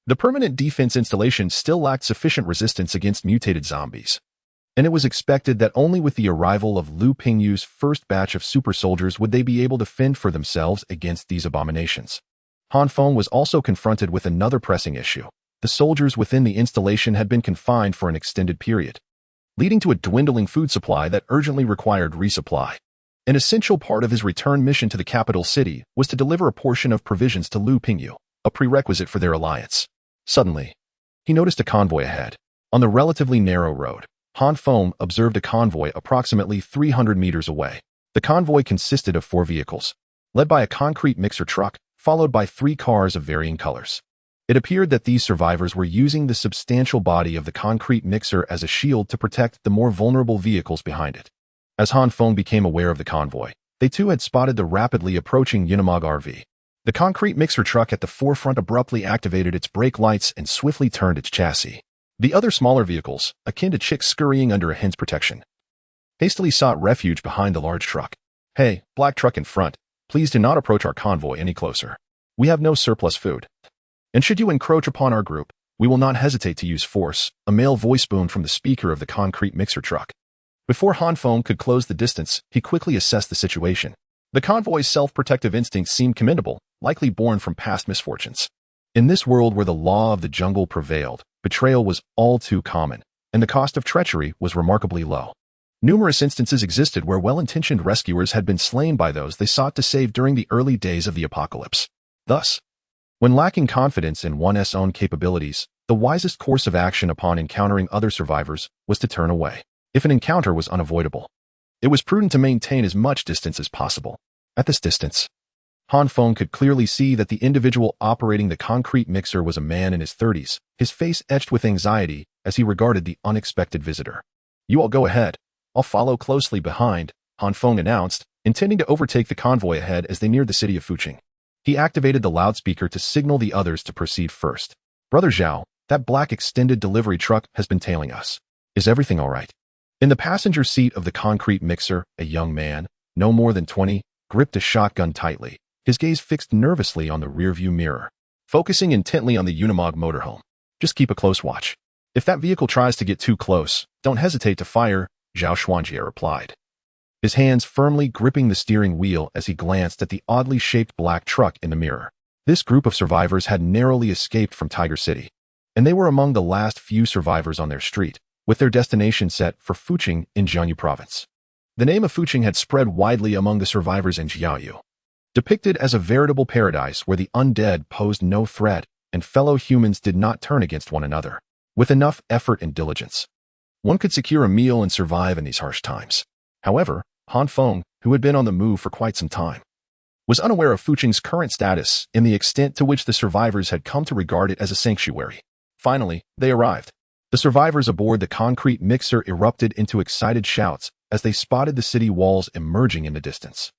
the permanent defense installation still lacked sufficient resistance against mutated zombies, and it was expected that only with the arrival of Lu Pingyu's first batch of super soldiers would they be able to fend for themselves against these abominations. Han Feng was also confronted with another pressing issue. The soldiers within the installation had been confined for an extended period, leading to a dwindling food supply that urgently required resupply. An essential part of his return mission to the capital city was to deliver a portion of provisions to Lu Pingyu, a prerequisite for their alliance. Suddenly, he noticed a convoy ahead. On the relatively narrow road, Han Feng observed a convoy approximately 300 meters away. The convoy consisted of 4 vehicles, led by a concrete mixer truck, followed by 3 cars of varying colors. It appeared that these survivors were using the substantial body of the concrete mixer as a shield to protect the more vulnerable vehicles behind it. As Han Feng became aware of the convoy, they too had spotted the rapidly approaching Unimog RV. The concrete mixer truck at the forefront abruptly activated its brake lights and swiftly turned its chassis. The other smaller vehicles, akin to chicks scurrying under a hen's protection, hastily sought refuge behind the large truck. "Hey, black truck in front, please do not approach our convoy any closer. We have no surplus food. And should you encroach upon our group, we will not hesitate to use force," a male voice boomed from the speaker of the concrete mixer truck. Before Han Feng could close the distance, he quickly assessed the situation. The convoy's self-protective instincts seemed commendable, likely born from past misfortunes. In this world where the law of the jungle prevailed, betrayal was all too common, and the cost of treachery was remarkably low. Numerous instances existed where well-intentioned rescuers had been slain by those they sought to save during the early days of the apocalypse. Thus, when lacking confidence in one's own capabilities, the wisest course of action upon encountering other survivors was to turn away. If an encounter was unavoidable, it was prudent to maintain as much distance as possible. At this distance, Han Feng could clearly see that the individual operating the concrete mixer was a man in his 30s, his face etched with anxiety as he regarded the unexpected visitor. "You all go ahead. I'll follow closely behind," Han Feng announced, intending to overtake the convoy ahead as they neared the city of Fuqing. He activated the loudspeaker to signal the others to proceed first. "Brother Zhao, that black extended delivery truck has been tailing us. Is everything all right?" In the passenger seat of the concrete mixer, a young man, no more than 20, gripped a shotgun tightly, his gaze fixed nervously on the rearview mirror, focusing intently on the Unimog motorhome. "Just keep a close watch. If that vehicle tries to get too close, don't hesitate to fire," Zhao Xuanjie replied, his hands firmly gripping the steering wheel as he glanced at the oddly shaped black truck in the mirror. This group of survivors had narrowly escaped from Tiger City, and they were among the last few survivors on their street, with their destination set for Fuqing in Jiangyu province. The name of Fuqing had spread widely among the survivors in Jiangyu, depicted as a veritable paradise where the undead posed no threat and fellow humans did not turn against one another. With enough effort and diligence, one could secure a meal and survive in these harsh times. However, Han Feng, who had been on the move for quite some time, was unaware of Fuqing's current status and the extent to which the survivors had come to regard it as a sanctuary. Finally, they arrived. The survivors aboard the concrete mixer erupted into excited shouts as they spotted the city walls emerging in the distance.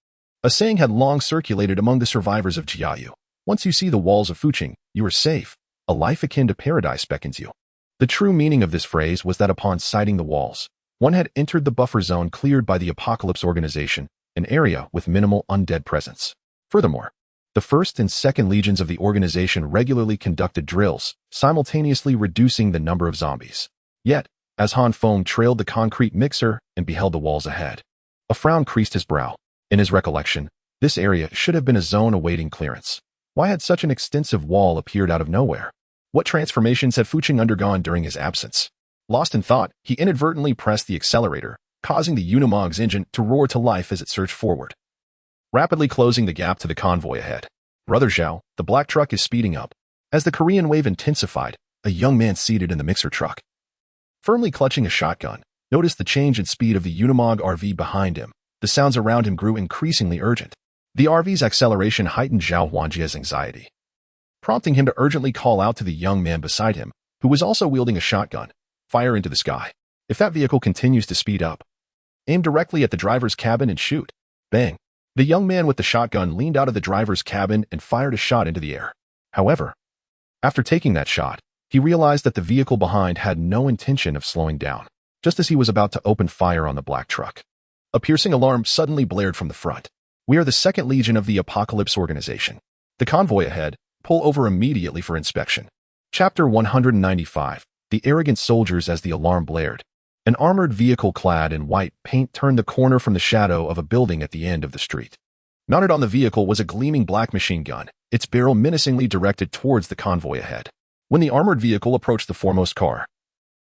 A saying had long circulated among the survivors of Jiangyu: "Once you see the walls of Fuqing, you are safe. A life akin to paradise beckons you." The true meaning of this phrase was that upon sighting the walls, one had entered the buffer zone cleared by the Apocalypse Organization, an area with minimal undead presence. Furthermore, the 1st and 2nd Legions of the organization regularly conducted drills, simultaneously reducing the number of zombies. Yet, as Han Feng trailed the concrete mixer and beheld the walls ahead, a frown creased his brow. In his recollection, this area should have been a zone awaiting clearance. Why had such an extensive wall appeared out of nowhere? What transformations had Fuqing undergone during his absence? Lost in thought, he inadvertently pressed the accelerator, causing the Unimog's engine to roar to life as it surged forward, rapidly closing the gap to the convoy ahead. "Brother Zhao, the black truck is speeding up." As the Korean wave intensified, a young man seated in the mixer truck, firmly clutching a shotgun, noticed the change in speed of the Unimog RV behind him. The sounds around him grew increasingly urgent. The RV's acceleration heightened Zhao Huanjie's anxiety, prompting him to urgently call out to the young man beside him, who was also wielding a shotgun. "Fire into the sky. If that vehicle continues to speed up, aim directly at the driver's cabin and shoot." Bang! The young man with the shotgun leaned out of the driver's cabin and fired a shot into the air. However, after taking that shot, he realized that the vehicle behind had no intention of slowing down. Just as he was about to open fire on the black truck, a piercing alarm suddenly blared from the front. "We are the 2nd Legion of the Apocalypse Organization. The convoy ahead. Pull over immediately for inspection." Chapter 195. The Arrogant Soldiers. As the alarm blared, an armored vehicle clad in white paint turned the corner from the shadow of a building at the end of the street. Mounted on the vehicle was a gleaming black machine gun, its barrel menacingly directed towards the convoy ahead. When the armored vehicle approached the foremost car,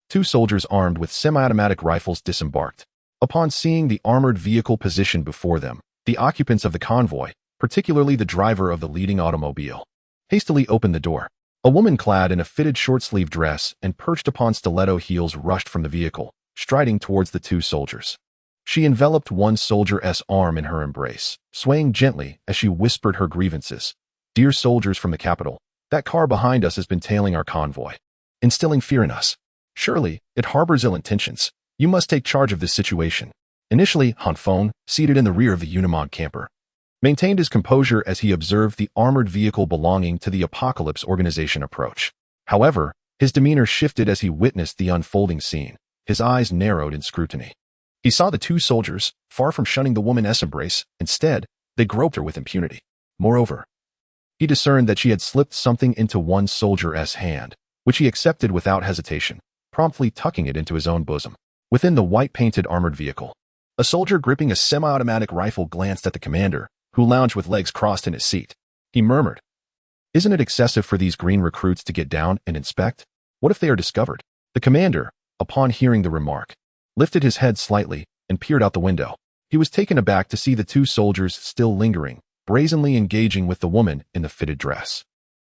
2 soldiers armed with semi-automatic rifles disembarked. Upon seeing the armored vehicle positioned before them, the occupants of the convoy, particularly the driver of the leading automobile, hastily opened the door. A woman clad in a fitted short-sleeved dress and perched upon stiletto heels rushed from the vehicle, striding towards the two soldiers. She enveloped one soldier's arm in her embrace, swaying gently as she whispered her grievances. "Dear soldiers from the capital, that car behind us has been tailing our convoy, instilling fear in us. Surely, it harbors ill intentions. You must take charge of this situation." Initially, Han Feng, seated in the rear of the Unimog camper, maintained his composure as he observed the armored vehicle belonging to the Apocalypse organization approach. However, his demeanor shifted as he witnessed the unfolding scene. His eyes narrowed in scrutiny. He saw the two soldiers, far from shunning the woman's embrace. Instead, they groped her with impunity. Moreover, he discerned that she had slipped something into one soldier's hand, which he accepted without hesitation, promptly tucking it into his own bosom. Within the white-painted armored vehicle, a soldier gripping a semi-automatic rifle glanced at the commander, who lounged with legs crossed in his seat. He murmured, "Isn't it excessive for these green recruits to get down and inspect? What if they are discovered?" The commander, upon hearing the remark, lifted his head slightly and peered out the window. He was taken aback to see the two soldiers still lingering, brazenly engaging with the woman in the fitted dress.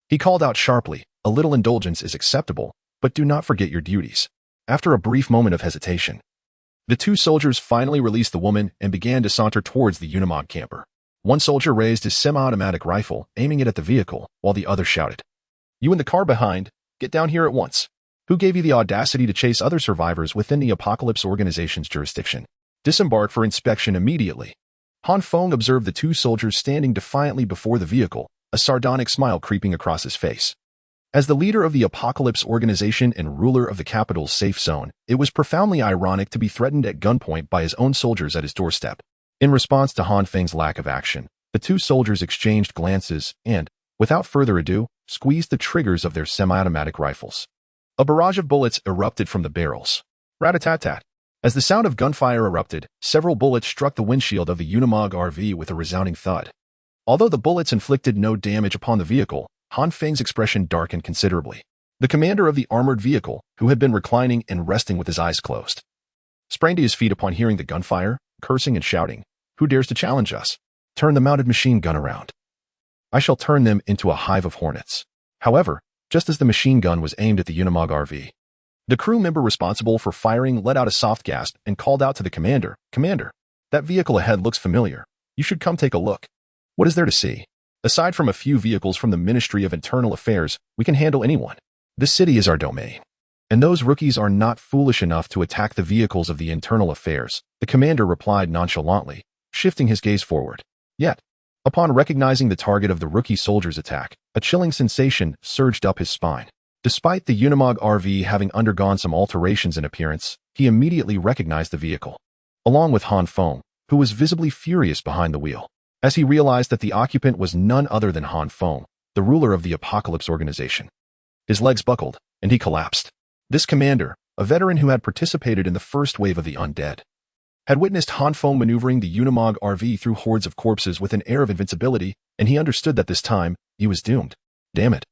He called out sharply, "A little indulgence is acceptable, but do not forget your duties." After a brief moment of hesitation, the two soldiers finally released the woman and began to saunter towards the Unimog camper. One soldier raised his semi-automatic rifle, aiming it at the vehicle, while the other shouted, "You in the car behind, get down here at once. Who gave you the audacity to chase other survivors within the Apocalypse organization's jurisdiction? Disembark for inspection immediately." Han Feng observed the two soldiers standing defiantly before the vehicle, a sardonic smile creeping across his face. As the leader of the Apocalypse organization and ruler of the capital's safe zone, it was profoundly ironic to be threatened at gunpoint by his own soldiers at his doorstep. In response to Han Feng's lack of action, the two soldiers exchanged glances and, without further ado, squeezed the triggers of their semi-automatic rifles. A barrage of bullets erupted from the barrels. Rat-a-tat-tat. As the sound of gunfire erupted, several bullets struck the windshield of the Unimog RV with a resounding thud. Although the bullets inflicted no damage upon the vehicle, Han Feng's expression darkened considerably. The commander of the armored vehicle, who had been reclining and resting with his eyes closed, sprang to his feet upon hearing the gunfire, cursing and shouting, "Who dares to challenge us? Turn the mounted machine gun around. I shall turn them into a hive of hornets." However, just as the machine gun was aimed at the Unimog RV, the crew member responsible for firing let out a soft gasp and called out to the commander, "Commander, that vehicle ahead looks familiar. You should come take a look." "What is there to see? Aside from a few vehicles from the Ministry of Internal Affairs, we can handle anyone. This city is our domain. And those rookies are not foolish enough to attack the vehicles of the Internal Affairs," the commander replied nonchalantly, shifting his gaze forward. Yet, upon recognizing the target of the rookie soldier's attack, a chilling sensation surged up his spine. Despite the Unimog RV having undergone some alterations in appearance, he immediately recognized the vehicle, along with Han Feng, who was visibly furious behind the wheel. As he realized that the occupant was none other than Han Feng, the ruler of the Apocalypse organization, his legs buckled, and he collapsed. This commander, a veteran who had participated in the first wave of the undead, had witnessed Han Feng maneuvering the Unimog RV through hordes of corpses with an air of invincibility, and he understood that this time, he was doomed. Damn it.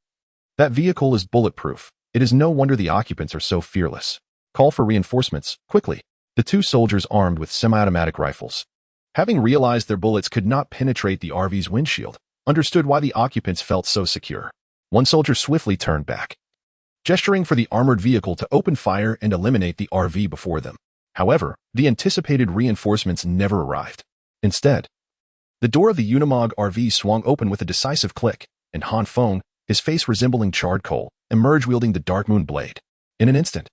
That vehicle is bulletproof. It is no wonder the occupants are so fearless. Call for reinforcements, quickly. The two soldiers armed with semi-automatic rifles, having realized their bullets could not penetrate the RV's windshield, understood why the occupants felt so secure. One soldier swiftly turned back, gesturing for the armored vehicle to open fire and eliminate the RV before them. However, the anticipated reinforcements never arrived. Instead, the door of the Unimog RV swung open with a decisive click, and Han Feng, his face resembling charred coal, emerged wielding the Dark Moon blade. In an instant,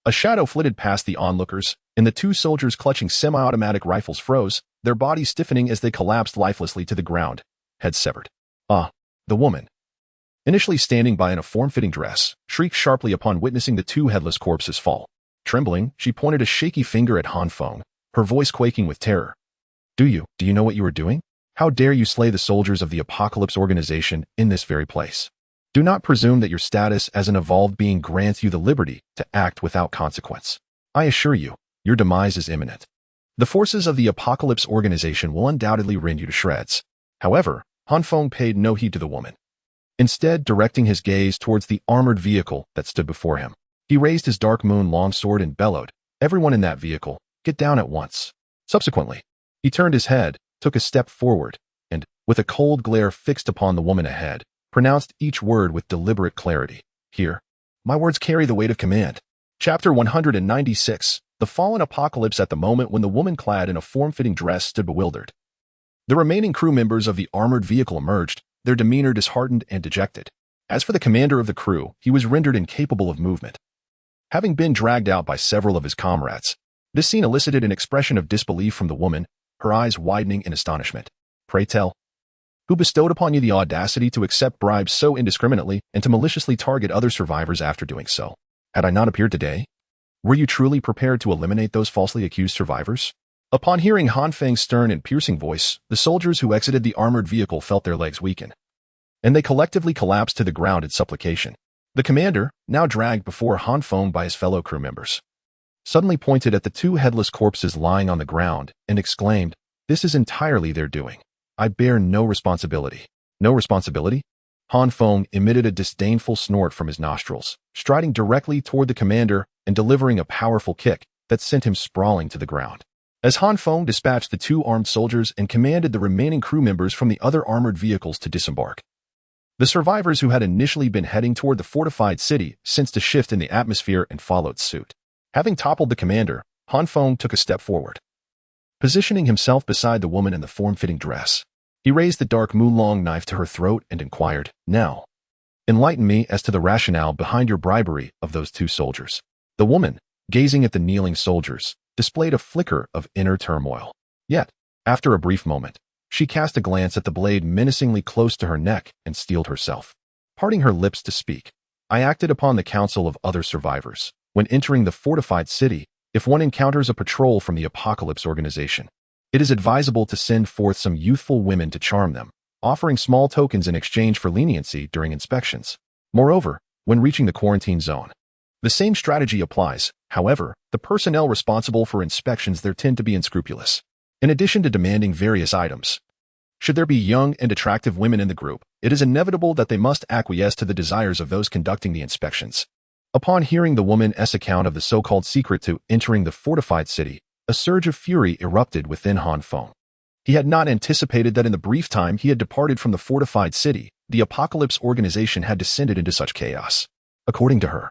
a shadow flitted past the onlookers, and the two soldiers clutching semi-automatic rifles froze, their bodies stiffening as they collapsed lifelessly to the ground, heads severed. The woman, initially standing by in a form-fitting dress, shrieked sharply upon witnessing the two headless corpses fall. Trembling, she pointed a shaky finger at Han Feng, her voice quaking with terror. Do you know what you are doing? How dare you slay the soldiers of the Apocalypse organization in this very place? Do not presume that your status as an evolved being grants you the liberty to act without consequence. I assure you, your demise is imminent. The forces of the Apocalypse organization will undoubtedly rend you to shreds." However, Han Feng paid no heed to the woman, instead directing his gaze towards the armored vehicle that stood before him. He raised his Dark Moon longsword and bellowed, "Everyone in that vehicle, Get down at once. Subsequently, he turned his head, took a step forward, and, with a cold glare fixed upon the woman ahead, pronounced each word with deliberate clarity. Here, my words carry the weight of command. Chapter 196. The Fallen Apocalypse. At the moment when the woman clad in a form-fitting dress stood bewildered, the remaining crew members of the armored vehicle emerged, their demeanor disheartened and dejected. As for the commander of the crew, he was rendered incapable of movement. Having been dragged out by several of his comrades, this scene elicited an expression of disbelief from the woman, her eyes widening in astonishment. Pray tell, who bestowed upon you the audacity to accept bribes so indiscriminately and to maliciously target other survivors after doing so? Had I not appeared today? Were you truly prepared to eliminate those falsely accused survivors? Upon hearing Han Feng's stern and piercing voice, the soldiers who exited the armored vehicle felt their legs weaken, and they collectively collapsed to the ground in supplication. The commander, now dragged before Han Feng by his fellow crew members, suddenly pointed at the two headless corpses lying on the ground and exclaimed, "This is entirely their doing. I bear no responsibility." No responsibility? Han Feng emitted a disdainful snort from his nostrils, striding directly toward the commander and delivering a powerful kick that sent him sprawling to the ground. As Han Feng dispatched the two armed soldiers and commanded the remaining crew members from the other armored vehicles to disembark, the survivors who had initially been heading toward the fortified city sensed a shift in the atmosphere and followed suit. Having toppled the commander, Han Feng took a step forward. Positioning himself beside the woman in the form-fitting dress, he raised the dark Mulong knife to her throat and inquired, "Now, enlighten me as to the rationale behind your bribery of those two soldiers." The woman, gazing at the kneeling soldiers, displayed a flicker of inner turmoil. Yet, after a brief moment, she cast a glance at the blade menacingly close to her neck and steeled herself, parting her lips to speak. "I acted upon the counsel of other survivors. When entering the fortified city, if one encounters a patrol from the Apocalypse organization, it is advisable to send forth some youthful women to charm them, offering small tokens in exchange for leniency during inspections. Moreover, when reaching the quarantine zone, the same strategy applies. However, the personnel responsible for inspections there tend to be unscrupulous. In addition to demanding various items, should there be young and attractive women in the group, it is inevitable that they must acquiesce to the desires of those conducting the inspections." Upon hearing the woman's account of the so-called secret to entering the fortified city, a surge of fury erupted within Han Feng. He had not anticipated that in the brief time he had departed from the fortified city, the Apocalypse organization had descended into such chaos. According to her,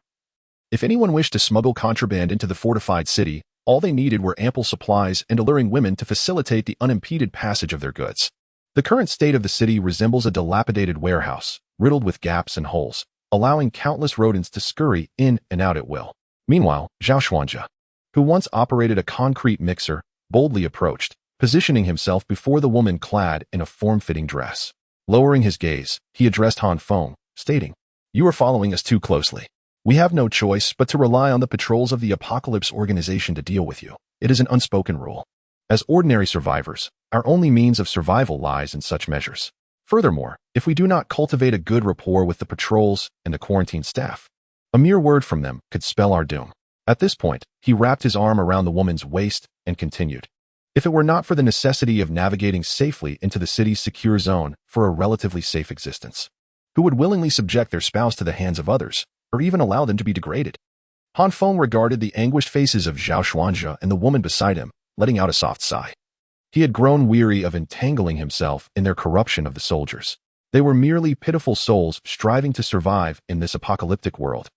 if anyone wished to smuggle contraband into the fortified city, all they needed were ample supplies and alluring women to facilitate the unimpeded passage of their goods. The current state of the city resembles a dilapidated warehouse, riddled with gaps and holes, allowing countless rodents to scurry in and out at will. Meanwhile, Zhao Xuanjia, who once operated a concrete mixer, boldly approached, positioning himself before the woman clad in a form-fitting dress. Lowering his gaze, he addressed Han Feng, stating, "You are following us too closely. We have no choice but to rely on the patrols of the Apocalypse organization to deal with you. It is an unspoken rule. As ordinary survivors, our only means of survival lies in such measures. Furthermore, if we do not cultivate a good rapport with the patrols and the quarantine staff, a mere word from them could spell our doom." At this point, he wrapped his arm around the woman's waist and continued, "If it were not for the necessity of navigating safely into the city's secure zone for a relatively safe existence, who would willingly subject their spouse to the hands of others, or even allow them to be degraded?" Han Feng regarded the anguished faces of Zhao Xuanjia and the woman beside him, letting out a soft sigh. He had grown weary of entangling himself in their corruption of the soldiers. They were merely pitiful souls striving to survive in this apocalyptic world.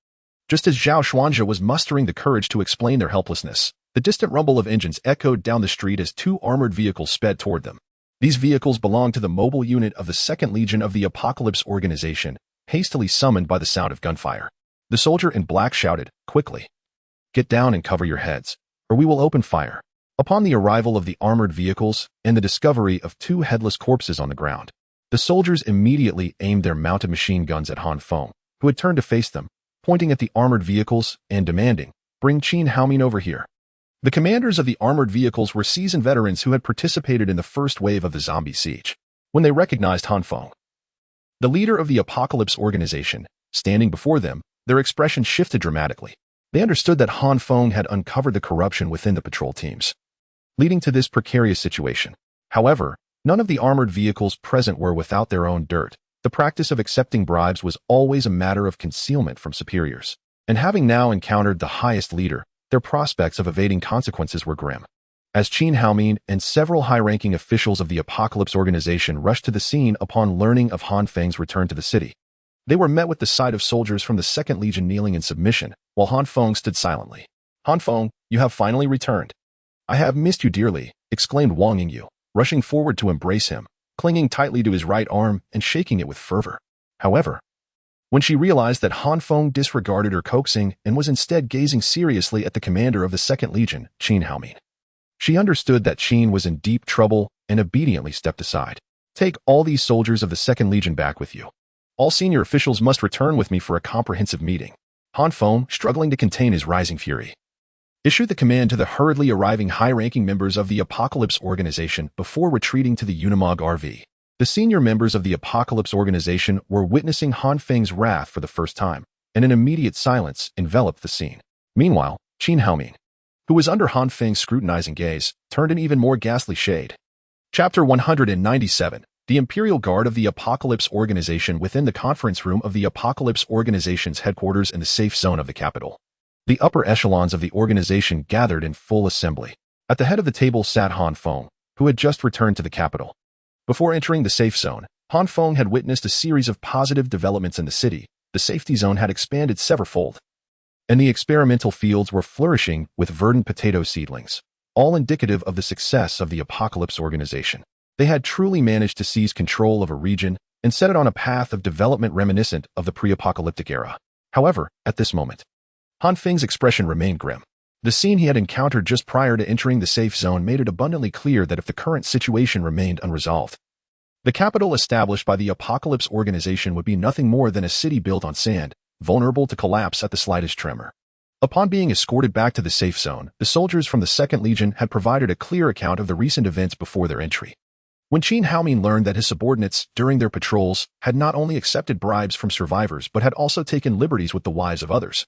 Just as Zhao Xuanjia was mustering the courage to explain their helplessness, the distant rumble of engines echoed down the street as two armored vehicles sped toward them. These vehicles belonged to the mobile unit of the 2nd Legion of the Apocalypse organization, hastily summoned by the sound of gunfire. The soldier in black shouted, "Quickly! Get down and cover your heads, or we will open fire." Upon the arrival of the armored vehicles and the discovery of two headless corpses on the ground, the soldiers immediately aimed their mounted machine guns at Han Feng, who had turned to face them, pointing at the armored vehicles and demanding, "Bring Qin Haomin over here." The commanders of the armored vehicles were seasoned veterans who had participated in the first wave of the zombie siege. When they recognized Han Feng, the leader of the Apocalypse organization, standing before them, their expression shifted dramatically. They understood that Han Feng had uncovered the corruption within the patrol teams, leading to this precarious situation. However, none of the armored vehicles present were without their own dirt. The practice of accepting bribes was always a matter of concealment from superiors. And having now encountered the highest leader, their prospects of evading consequences were grim. As Qin Haomin and several high-ranking officials of the Apocalypse organization rushed to the scene upon learning of Han Feng's return to the city, they were met with the sight of soldiers from the Second Legion kneeling in submission, while Han Feng stood silently. "Han Feng, you have finally returned. I have missed you dearly," exclaimed Wang Yingyu, rushing forward to embrace him, clinging tightly to his right arm and shaking it with fervor. However, when she realized that Han Feng disregarded her coaxing and was instead gazing seriously at the commander of the Second Legion, Qin Haomin, she understood that Qin was in deep trouble and obediently stepped aside. "Take all these soldiers of the Second Legion back with you. All senior officials must return with me for a comprehensive meeting." Han Feng, struggling to contain his rising fury, issued the command to the hurriedly arriving high-ranking members of the Apocalypse organization before retreating to the Unimog RV. The senior members of the Apocalypse organization were witnessing Han Feng's wrath for the first time, and an immediate silence enveloped the scene. Meanwhile, Qin Haomin, who was under Han Feng's scrutinizing gaze, turned an even more ghastly shade. Chapter 197. The Imperial Guard of the Apocalypse Organization within the conference room of the Apocalypse Organization's headquarters in the safe zone of the capital. The upper echelons of the organization gathered in full assembly. At the head of the table sat Han Feng, who had just returned to the capital. Before entering the safe zone, Han Feng had witnessed a series of positive developments in the city. The safety zone had expanded severalfold, and the experimental fields were flourishing with verdant potato seedlings, all indicative of the success of the Apocalypse organization. They had truly managed to seize control of a region and set it on a path of development reminiscent of the pre-apocalyptic era. However, at this moment, Han Feng's expression remained grim. The scene he had encountered just prior to entering the safe zone made it abundantly clear that if the current situation remained unresolved, the capital established by the Apocalypse organization would be nothing more than a city built on sand, vulnerable to collapse at the slightest tremor. Upon being escorted back to the safe zone, the soldiers from the Second Legion had provided a clear account of the recent events before their entry. When Qin Haomin learned that his subordinates, during their patrols, had not only accepted bribes from survivors but had also taken liberties with the wives of others,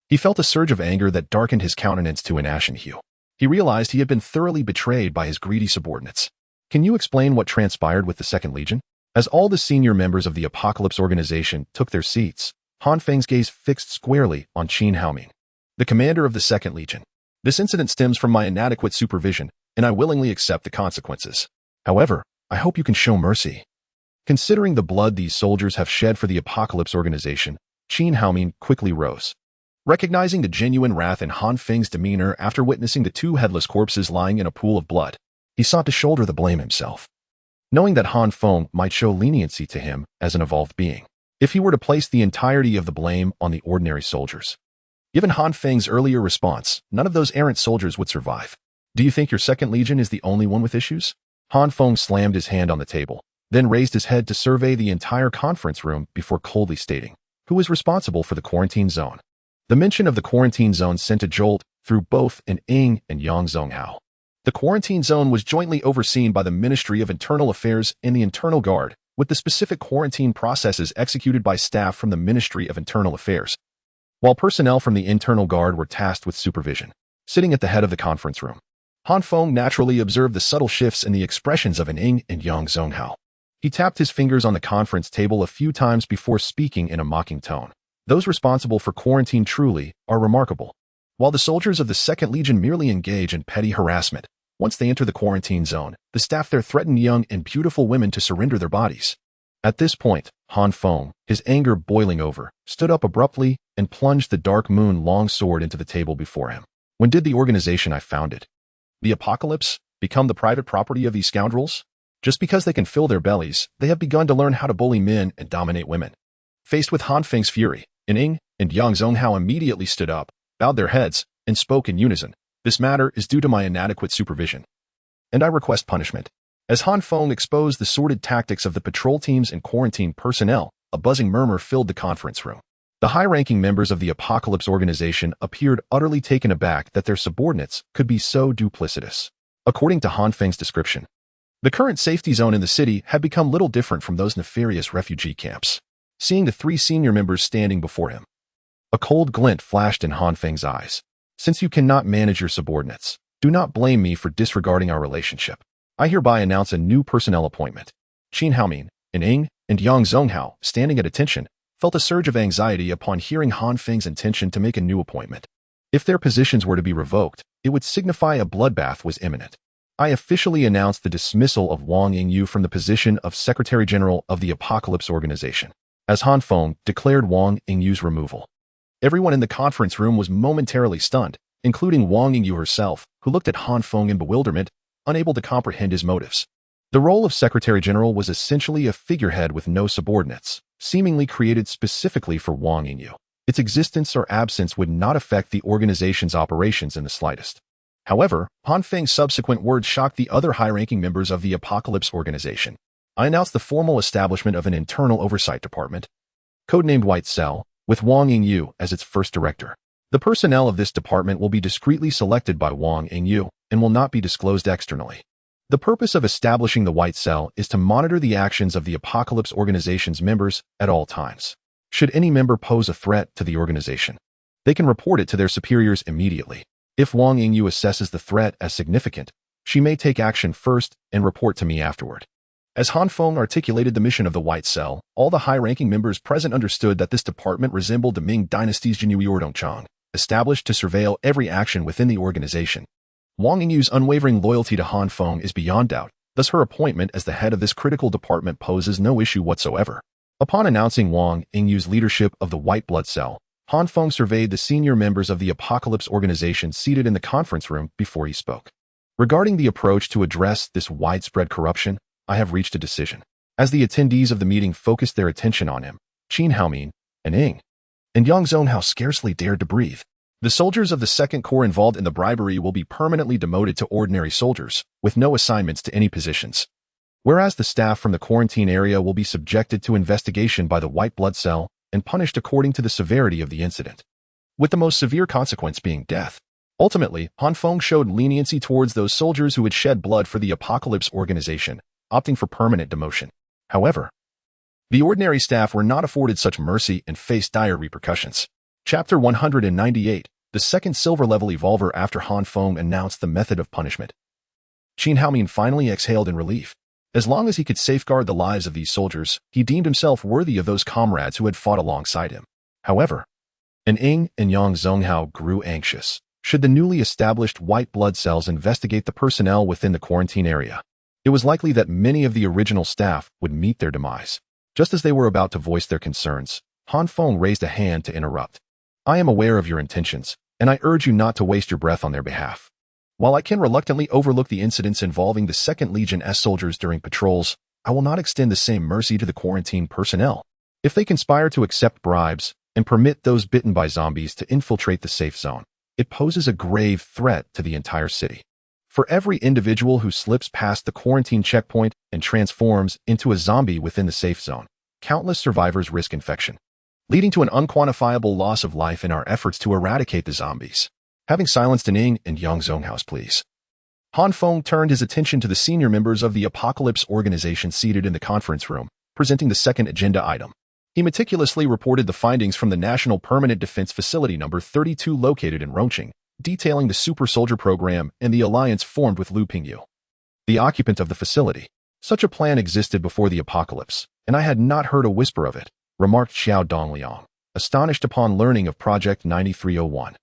he felt a surge of anger that darkened his countenance to an ashen hue. He realized he had been thoroughly betrayed by his greedy subordinates. "Can you explain what transpired with the Second Legion?" As all the senior members of the Apocalypse organization took their seats, Han Feng's gaze fixed squarely on Qin Haomin, the commander of the Second Legion. "This incident stems from my inadequate supervision, and I willingly accept the consequences. However, I hope you can show mercy. Considering the blood these soldiers have shed for the Apocalypse organization," Qin Haomin quickly rose. Recognizing the genuine wrath in Han Feng's demeanor after witnessing the two headless corpses lying in a pool of blood, he sought to shoulder the blame himself, knowing that Han Feng might show leniency to him as an evolved being if he were to place the entirety of the blame on the ordinary soldiers. Given Han Feng's earlier response, none of those errant soldiers would survive. "Do you think your Second Legion is the only one with issues?" Han Feng slammed his hand on the table, then raised his head to survey the entire conference room before coldly stating, "Who is responsible for the quarantine zone?" The mention of the quarantine zone sent a jolt through both an Ing and Yang Zonghao. The quarantine zone was jointly overseen by the Ministry of Internal Affairs and the Internal Guard, with the specific quarantine processes executed by staff from the Ministry of Internal Affairs, while personnel from the Internal Guard were tasked with supervision. Sitting at the head of the conference room, Han Feng naturally observed the subtle shifts in the expressions of an Ing and Yang Zonghao. He tapped his fingers on the conference table a few times before speaking in a mocking tone. "Those responsible for quarantine truly are remarkable. While the soldiers of the Second Legion merely engage in petty harassment, once they enter the quarantine zone, the staff there threaten young and beautiful women to surrender their bodies." At this point, Han Feng, his anger boiling over, stood up abruptly and plunged the Dark Moon long sword into the table before him. "When did the organization I founded, the Apocalypse, become the private property of these scoundrels? Just because they can fill their bellies, they have begun to learn how to bully men and dominate women." Faced with Han Feng's fury, Ing and Yang Zonghao immediately stood up, bowed their heads, and spoke in unison. "This matter is due to my inadequate supervision, and I request punishment." As Han Feng exposed the sordid tactics of the patrol teams and quarantine personnel, a buzzing murmur filled the conference room. The high-ranking members of the Apocalypse organization appeared utterly taken aback that their subordinates could be so duplicitous. According to Han Feng's description, the current safety zone in the city had become little different from those nefarious refugee camps. Seeing the three senior members standing before him, a cold glint flashed in Han Feng's eyes. "Since you cannot manage your subordinates, do not blame me for disregarding our relationship. I hereby announce a new personnel appointment." Qin Haomin, Ing, and Yang Zonghao, standing at attention, felt a surge of anxiety upon hearing Han Feng's intention to make a new appointment. If their positions were to be revoked, it would signify a bloodbath was imminent. I officially announced the dismissal of Wang Yingyu from the position of Secretary General of the Apocalypse Organization, as Han Feng declared Wang Yingyu's removal. Everyone in the conference room was momentarily stunned, including Wang Yingyu herself, who looked at Han Feng in bewilderment, unable to comprehend his motives. The role of Secretary General was essentially a figurehead with no subordinates, seemingly created specifically for Wang Yingyu. Its existence or absence would not affect the organization's operations in the slightest. However, Han Feng's subsequent words shocked the other high-ranking members of the Apocalypse Organization. I announced the formal establishment of an internal oversight department, codenamed White Cell, with Wang Yingyu as its first director. The personnel of this department will be discreetly selected by Wang Yingyu and will not be disclosed externally. The purpose of establishing the White Cell is to monitor the actions of the Apocalypse Organization's members at all times. Should any member pose a threat to the organization, they can report it to their superiors immediately. If Wang Yingyu assesses the threat as significant, she may take action first and report to me afterward. As Han Feng articulated the mission of the White Cell, all the high-ranking members present understood that this department resembled the Ming Dynasty's Jinyu Yordongchang, established to surveil every action within the organization. Wang Yingyu's unwavering loyalty to Han Feng is beyond doubt, thus her appointment as the head of this critical department poses no issue whatsoever. Upon announcing Wang Yingyu's leadership of the White Blood Cell, Han Feng surveyed the senior members of the Apocalypse Organization seated in the conference room before he spoke. Regarding the approach to address this widespread corruption, I have reached a decision. As the attendees of the meeting focused their attention on him, Qin Haomin, and Ying, and Yang Zonghao scarcely dared to breathe. The soldiers of the Second Corps involved in the bribery will be permanently demoted to ordinary soldiers, with no assignments to any positions. Whereas the staff from the quarantine area will be subjected to investigation by the White Blood Cell and punished according to the severity of the incident, with the most severe consequence being death. Ultimately, Han Feng showed leniency towards those soldiers who had shed blood for the Apocalypse Organization, opting for permanent demotion. However, the ordinary staff were not afforded such mercy and faced dire repercussions. Chapter 198, the second silver-level evolver after Han Feng announced the method of punishment. Qin Haomin finally exhaled in relief. As long as he could safeguard the lives of these soldiers, he deemed himself worthy of those comrades who had fought alongside him. However, Ying and Yang Zonghao grew anxious. Should the newly established White Blood Cells investigate the personnel within the quarantine area, it was likely that many of the original staff would meet their demise. Just as they were about to voice their concerns, Han Feng raised a hand to interrupt. I am aware of your intentions, and I urge you not to waste your breath on their behalf. While I can reluctantly overlook the incidents involving the 2nd Legion S soldiers during patrols, I will not extend the same mercy to the quarantine personnel. If they conspire to accept bribes and permit those bitten by zombies to infiltrate the safe zone, it poses a grave threat to the entire city. For every individual who slips past the quarantine checkpoint and transforms into a zombie within the safe zone, countless survivors risk infection, leading to an unquantifiable loss of life in our efforts to eradicate the zombies. Having silenced Ying and Yang Zonghao's pleas, Han Feng turned his attention to the senior members of the Apocalypse Organization seated in the conference room, presenting the second agenda item. He meticulously reported the findings from the National Permanent Defense Facility number 32 located in Rongqing, detailing the Super Soldier Program and the alliance formed with Lu Pingyu, the occupant of the facility. Such a plan existed before the apocalypse, and I had not heard a whisper of it, remarked Xiao Dongliang, astonished upon learning of Project 9301.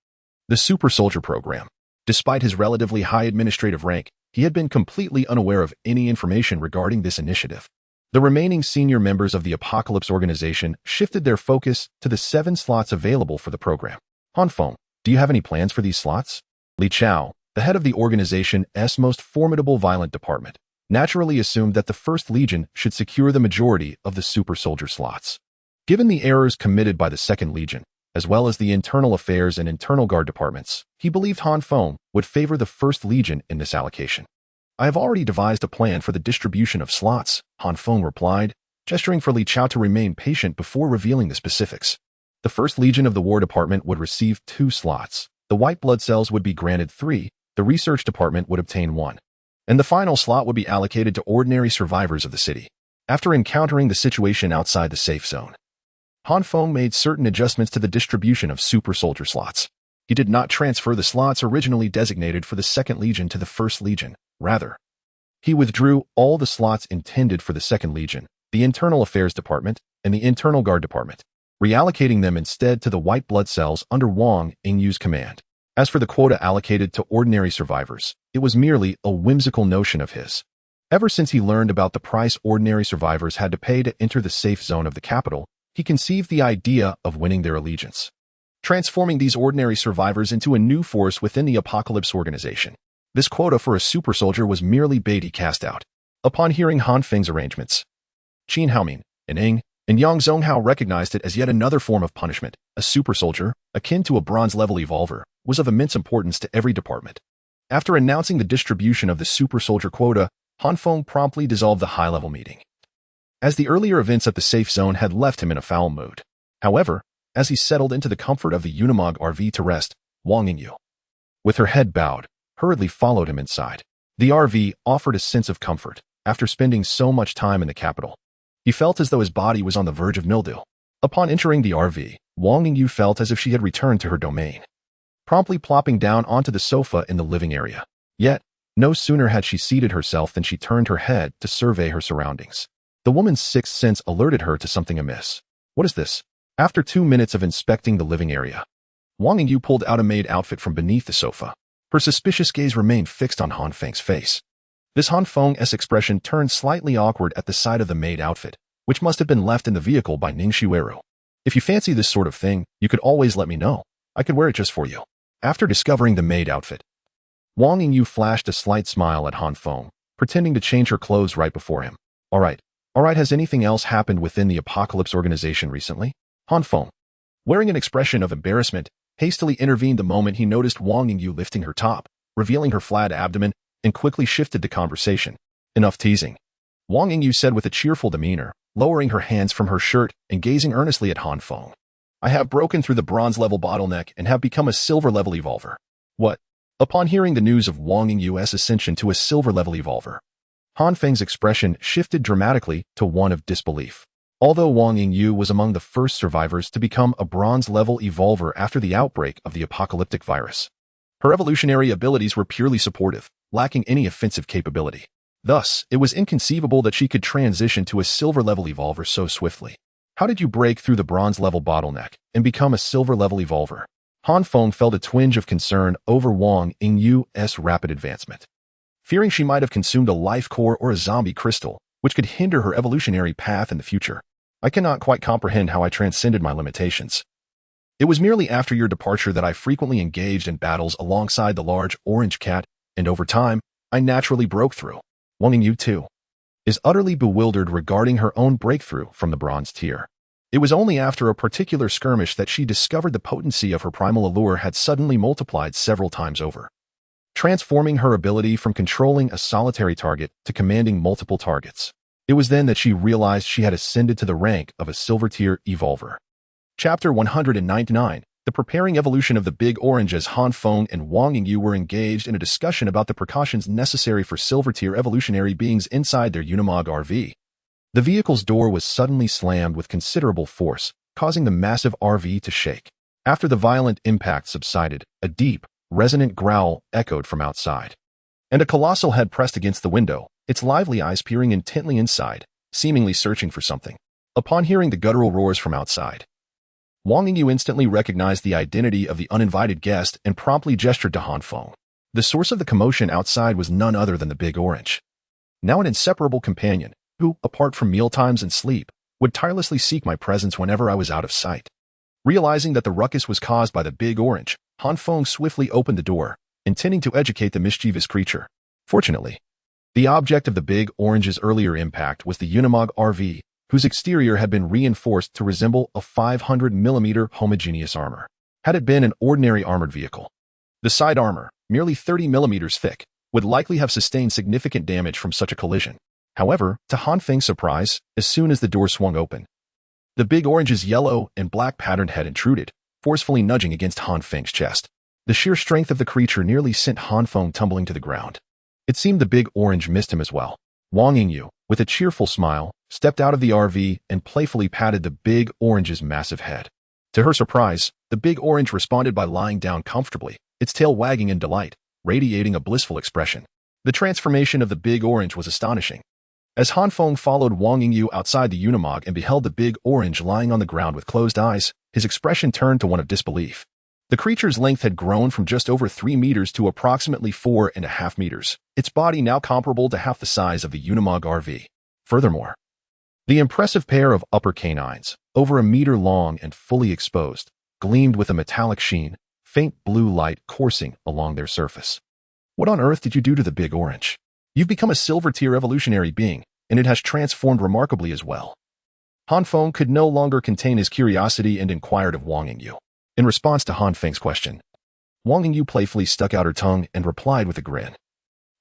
The Super Soldier Program. Despite his relatively high administrative rank, he had been completely unaware of any information regarding this initiative. The remaining senior members of the Apocalypse Organization shifted their focus to the 7 slots available for the program. Han Feng, do you have any plans for these slots? Li Chao, the head of the organization's most formidable violent department, naturally assumed that the 1st Legion should secure the majority of the Super Soldier slots. Given the errors committed by the 2nd Legion, as well as the Internal Affairs and Internal Guard departments, he believed Han Feng would favor the 1st Legion in this allocation. I have already devised a plan for the distribution of slots, Han Feng replied, gesturing for Li Chao to remain patient before revealing the specifics. The 1st Legion of the War Department would receive 2 slots, the White Blood Cells would be granted 3, the Research Department would obtain 1, and the final slot would be allocated to ordinary survivors of the city. After encountering the situation outside the safe zone, Han Feng made certain adjustments to the distribution of Super Soldier slots. He did not transfer the slots originally designated for the 2nd Legion to the 1st Legion. Rather, he withdrew all the slots intended for the 2nd Legion, the Internal Affairs Department, and the Internal Guard Department, reallocating them instead to the White Blood Cells under Wang Yingyu's command. As for the quota allocated to ordinary survivors, it was merely a whimsical notion of his. Ever since he learned about the price ordinary survivors had to pay to enter the safe zone of the capital, he conceived the idea of winning their allegiance, transforming these ordinary survivors into a new force within the Apocalypse organization. This quota for a super soldier was merely bait he cast out. Upon hearing Han Feng's arrangements, Qin Haoming, and Ing, and Yang Zonghao recognized it as yet another form of punishment. A super soldier, akin to a bronze-level evolver, was of immense importance to every department. After announcing the distribution of the super soldier quota, Han Feng promptly dissolved the high-level meeting, as the earlier events at the safe zone had left him in a foul mood. However, as he settled into the comfort of the Unimog RV to rest, Wang Yingyu, with her head bowed, hurriedly followed him inside. The RV offered a sense of comfort. After spending so much time in the capital, he felt as though his body was on the verge of mildew. Upon entering the RV, Wang Yingyu felt as if she had returned to her domain, promptly plopping down onto the sofa in the living area. Yet, no sooner had she seated herself than she turned her head to survey her surroundings. The woman's sixth sense alerted her to something amiss. What is this? After 2 minutes of inspecting the living area, Wang Yingyu pulled out a maid outfit from beneath the sofa. Her suspicious gaze remained fixed on Han Feng's face. This Han Feng's expression turned slightly awkward at the sight of the maid outfit, which must have been left in the vehicle by Ning Shiweru. If you fancy this sort of thing, you could always let me know. I could wear it just for you. After discovering the maid outfit, Wang Yingyu flashed a slight smile at Han Feng, pretending to change her clothes right before him. All right, has anything else happened within the Apocalypse organization recently? Han Feng, wearing an expression of embarrassment, hastily intervened the moment he noticed Wang Yingyu lifting her top, revealing her flat abdomen, and quickly shifted the conversation. Enough teasing, Wang Yingyu said with a cheerful demeanor, lowering her hands from her shirt and gazing earnestly at Han Feng. I have broken through the bronze-level bottleneck and have become a silver-level evolver. What? Upon hearing the news of Wang Yingyu's ascension to a silver-level evolver, Han Feng's expression shifted dramatically to one of disbelief. Although Wang Yingyu was among the first survivors to become a bronze-level evolver after the outbreak of the apocalyptic virus, her evolutionary abilities were purely supportive, lacking any offensive capability. Thus, it was inconceivable that she could transition to a silver-level evolver so swiftly. How did you break through the bronze-level bottleneck and become a silver-level evolver? Han Feng felt a twinge of concern over Wang Yingyu's rapid advancement, fearing she might have consumed a life core or a zombie crystal, which could hinder her evolutionary path in the future. I cannot quite comprehend how I transcended my limitations. It was merely after your departure that I frequently engaged in battles alongside the large orange cat, and over time, I naturally broke through. Wang Yingyu, too, is utterly bewildered regarding her own breakthrough from the bronze tier. It was only after a particular skirmish that she discovered the potency of her primal allure had suddenly multiplied several times over, transforming her ability from controlling a solitary target to commanding multiple targets. It was then that she realized she had ascended to the rank of a silver-tier evolver. Chapter 199, The Preparing Evolution of the Big Orange. As Han Feng and Wang Yingyu were engaged in a discussion about the precautions necessary for silver-tier evolutionary beings inside their Unimog RV, the vehicle's door was suddenly slammed with considerable force, causing the massive RV to shake. After the violent impact subsided, a deep, resonant growl echoed from outside, and a colossal head pressed against the window, its lively eyes peering intently inside, seemingly searching for something. Upon hearing the guttural roars from outside, Wang Yingyu instantly recognized the identity of the uninvited guest and promptly gestured to Han Feng. The source of the commotion outside was none other than the Big Orange, now an inseparable companion, who, apart from mealtimes and sleep, would tirelessly seek my presence whenever I was out of sight. Realizing that the ruckus was caused by the Big Orange, Han Feng swiftly opened the door, intending to educate the mischievous creature. Fortunately, the object of the Big Orange's earlier impact was the Unimog RV, whose exterior had been reinforced to resemble a 500mm homogeneous armor. Had it been an ordinary armored vehicle, the side armor, merely 30mm thick, would likely have sustained significant damage from such a collision. However, to Han Feng's surprise, as soon as the door swung open, the Big Orange's yellow and black patterned head intruded, forcefully nudging against Han Feng's chest. The sheer strength of the creature nearly sent Han Feng tumbling to the ground. It seemed the Big Orange missed him as well. Wang Yingyu, with a cheerful smile, stepped out of the RV and playfully patted the Big Orange's massive head. To her surprise, the Big Orange responded by lying down comfortably, its tail wagging in delight, radiating a blissful expression. The transformation of the Big Orange was astonishing. As Han Feng followed Wang Yingyu outside the Unimog and beheld the Big Orange lying on the ground with closed eyes, his expression turned to one of disbelief. The creature's length had grown from just over 3 meters to approximately 4.5 meters, its body now comparable to half the size of the Unimog RV. Furthermore, the impressive pair of upper canines, over a meter long and fully exposed, gleamed with a metallic sheen, faint blue light coursing along their surface. What on earth did you do to the big orange? You've become a silver-tier evolutionary being, and it has transformed remarkably as well. Han Feng could no longer contain his curiosity and inquired of Wang Yingyu. In response to Han Feng's question, Wang Yingyu playfully stuck out her tongue and replied with a grin.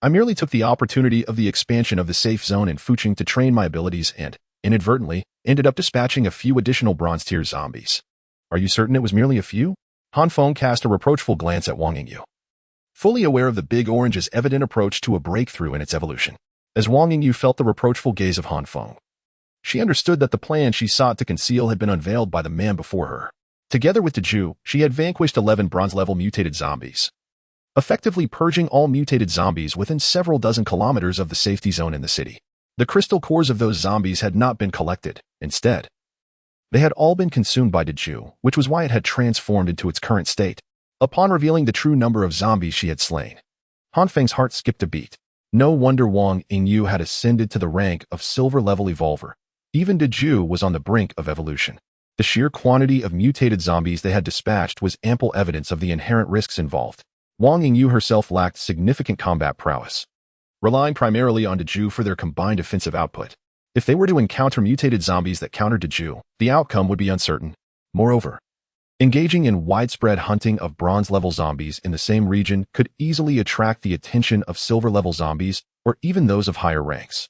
I merely took the opportunity of the expansion of the safe zone in Fuching to train my abilities and, inadvertently, ended up dispatching a few additional bronze-tier zombies. Are you certain it was merely a few? Han Feng cast a reproachful glance at Wang Yingyu, fully aware of the big orange's evident approach to a breakthrough in its evolution. As Wang Yingyu felt the reproachful gaze of Han Feng, she understood that the plan she sought to conceal had been unveiled by the man before her. Together with Daju, she had vanquished 11 bronze-level mutated zombies, effectively purging all mutated zombies within several dozen kilometers of the safety zone in the city. The crystal cores of those zombies had not been collected. Instead, they had all been consumed by Daju, which was why it had transformed into its current state. Upon revealing the true number of zombies she had slain, Han Feng's heart skipped a beat. No wonder Wang Yingyu had ascended to the rank of silver-level evolver. Even Daju was on the brink of evolution. The sheer quantity of mutated zombies they had dispatched was ample evidence of the inherent risks involved. Wang Yingyu herself lacked significant combat prowess, relying primarily on Daju for their combined offensive output. If they were to encounter mutated zombies that countered Daju, the outcome would be uncertain. Moreover, engaging in widespread hunting of bronze-level zombies in the same region could easily attract the attention of silver-level zombies or even those of higher ranks.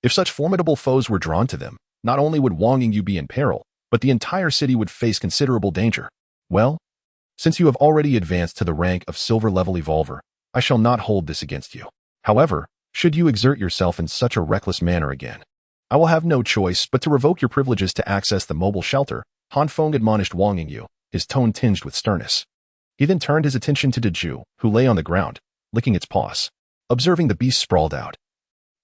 If such formidable foes were drawn to them, not only would Wang Yingyu be in peril, but the entire city would face considerable danger. Well, since you have already advanced to the rank of silver-level evolver, I shall not hold this against you. However, should you exert yourself in such a reckless manner again, I will have no choice but to revoke your privileges to access the mobile shelter, Han Feng admonished Wang Yingyu, his tone tinged with sternness. He then turned his attention to Daju, who lay on the ground, licking its paws. Observing the beast sprawled out,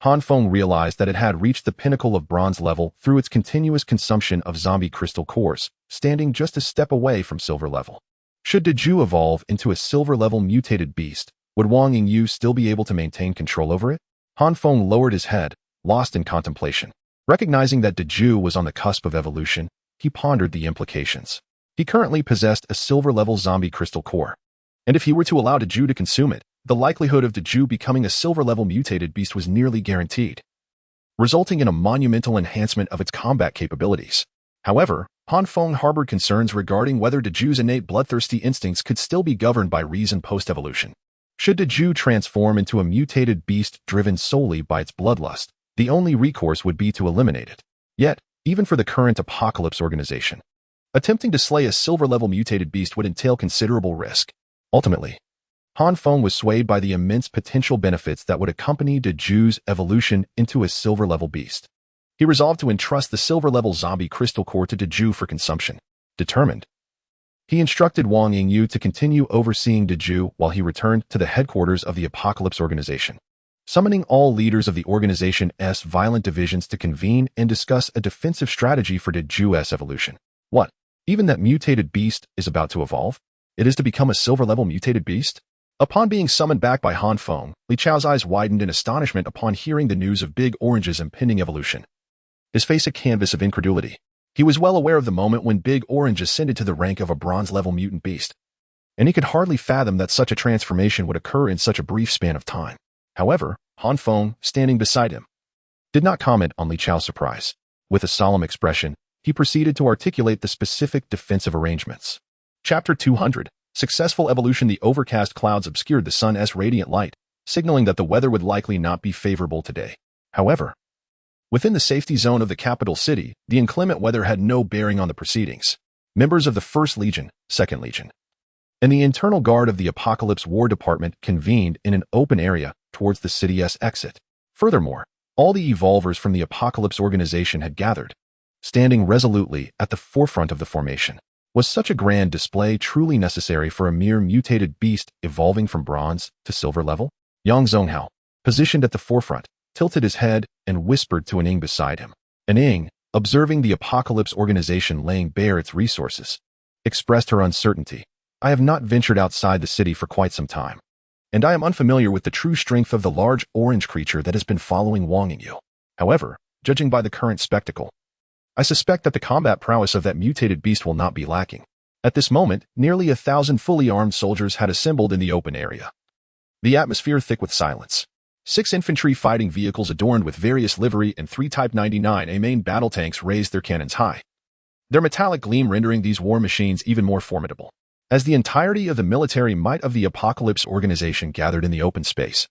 Han Feng realized that it had reached the pinnacle of bronze level through its continuous consumption of zombie crystal cores, standing just a step away from silver level. Should Daju evolve into a silver-level mutated beast, would Wang Yingyu still be able to maintain control over it? Han Feng lowered his head, lost in contemplation. Recognizing that Daju was on the cusp of evolution, he pondered the implications. He currently possessed a silver-level zombie crystal core, and if he were to allow Daju to consume it, the likelihood of Daju becoming a silver-level mutated beast was nearly guaranteed, resulting in a monumental enhancement of its combat capabilities. However, Han Feng harbored concerns regarding whether Daju's innate bloodthirsty instincts could still be governed by reason post-evolution. Should Daju transform into a mutated beast driven solely by its bloodlust, the only recourse would be to eliminate it. Yet, even for the current Apocalypse organization, attempting to slay a silver-level mutated beast would entail considerable risk. Ultimately, Han Feng was swayed by the immense potential benefits that would accompany Daju's evolution into a silver-level beast. He resolved to entrust the silver-level zombie crystal core to Daju for consumption. Determined, he instructed Wang Yingyu to continue overseeing Daju while he returned to the headquarters of the Apocalypse organization, summoning all leaders of the organization's violent divisions to convene and discuss a defensive strategy for Daju's evolution. What? Even that mutated beast is about to evolve? It is to become a silver-level mutated beast? Upon being summoned back by Han Feng, Li Chao's eyes widened in astonishment upon hearing the news of Big Orange's impending evolution. His face a canvas of incredulity. He was well aware of the moment when Big Orange ascended to the rank of a bronze-level mutant beast, and he could hardly fathom that such a transformation would occur in such a brief span of time. However, Han Feng, standing beside him, did not comment on Li Chao's surprise. With a solemn expression, he proceeded to articulate the specific defensive arrangements. Chapter 200. Successful evolution. The overcast clouds obscured the sun's radiant light, signaling that the weather would likely not be favorable today. However, within the safety zone of the capital city, the inclement weather had no bearing on the proceedings. Members of the 1st Legion, 2nd Legion, and the internal guard of the Apocalypse War Department convened in an open area towards the city's exit. Furthermore, all the evolvers from the Apocalypse organization had gathered, standing resolutely at the forefront of the formation. Was such a grand display truly necessary for a mere mutated beast evolving from bronze to silver level? Yang Zonghao, positioned at the forefront, tilted his head and whispered to Aning beside him. Aning, observing the Apocalypse organization laying bare its resources, expressed her uncertainty. I have not ventured outside the city for quite some time, and I am unfamiliar with the true strength of the large orange creature that has been following Wang Yingyu. However, judging by the current spectacle, I suspect that the combat prowess of that mutated beast will not be lacking. At this moment, nearly 1,000 fully armed soldiers had assembled in the open area. The atmosphere thick with silence. 6 infantry fighting vehicles adorned with various livery and 3 Type 99A main battle tanks raised their cannons high, their metallic gleam rendering these war machines even more formidable. As the entirety of the military might of the Apocalypse organization gathered in the open space,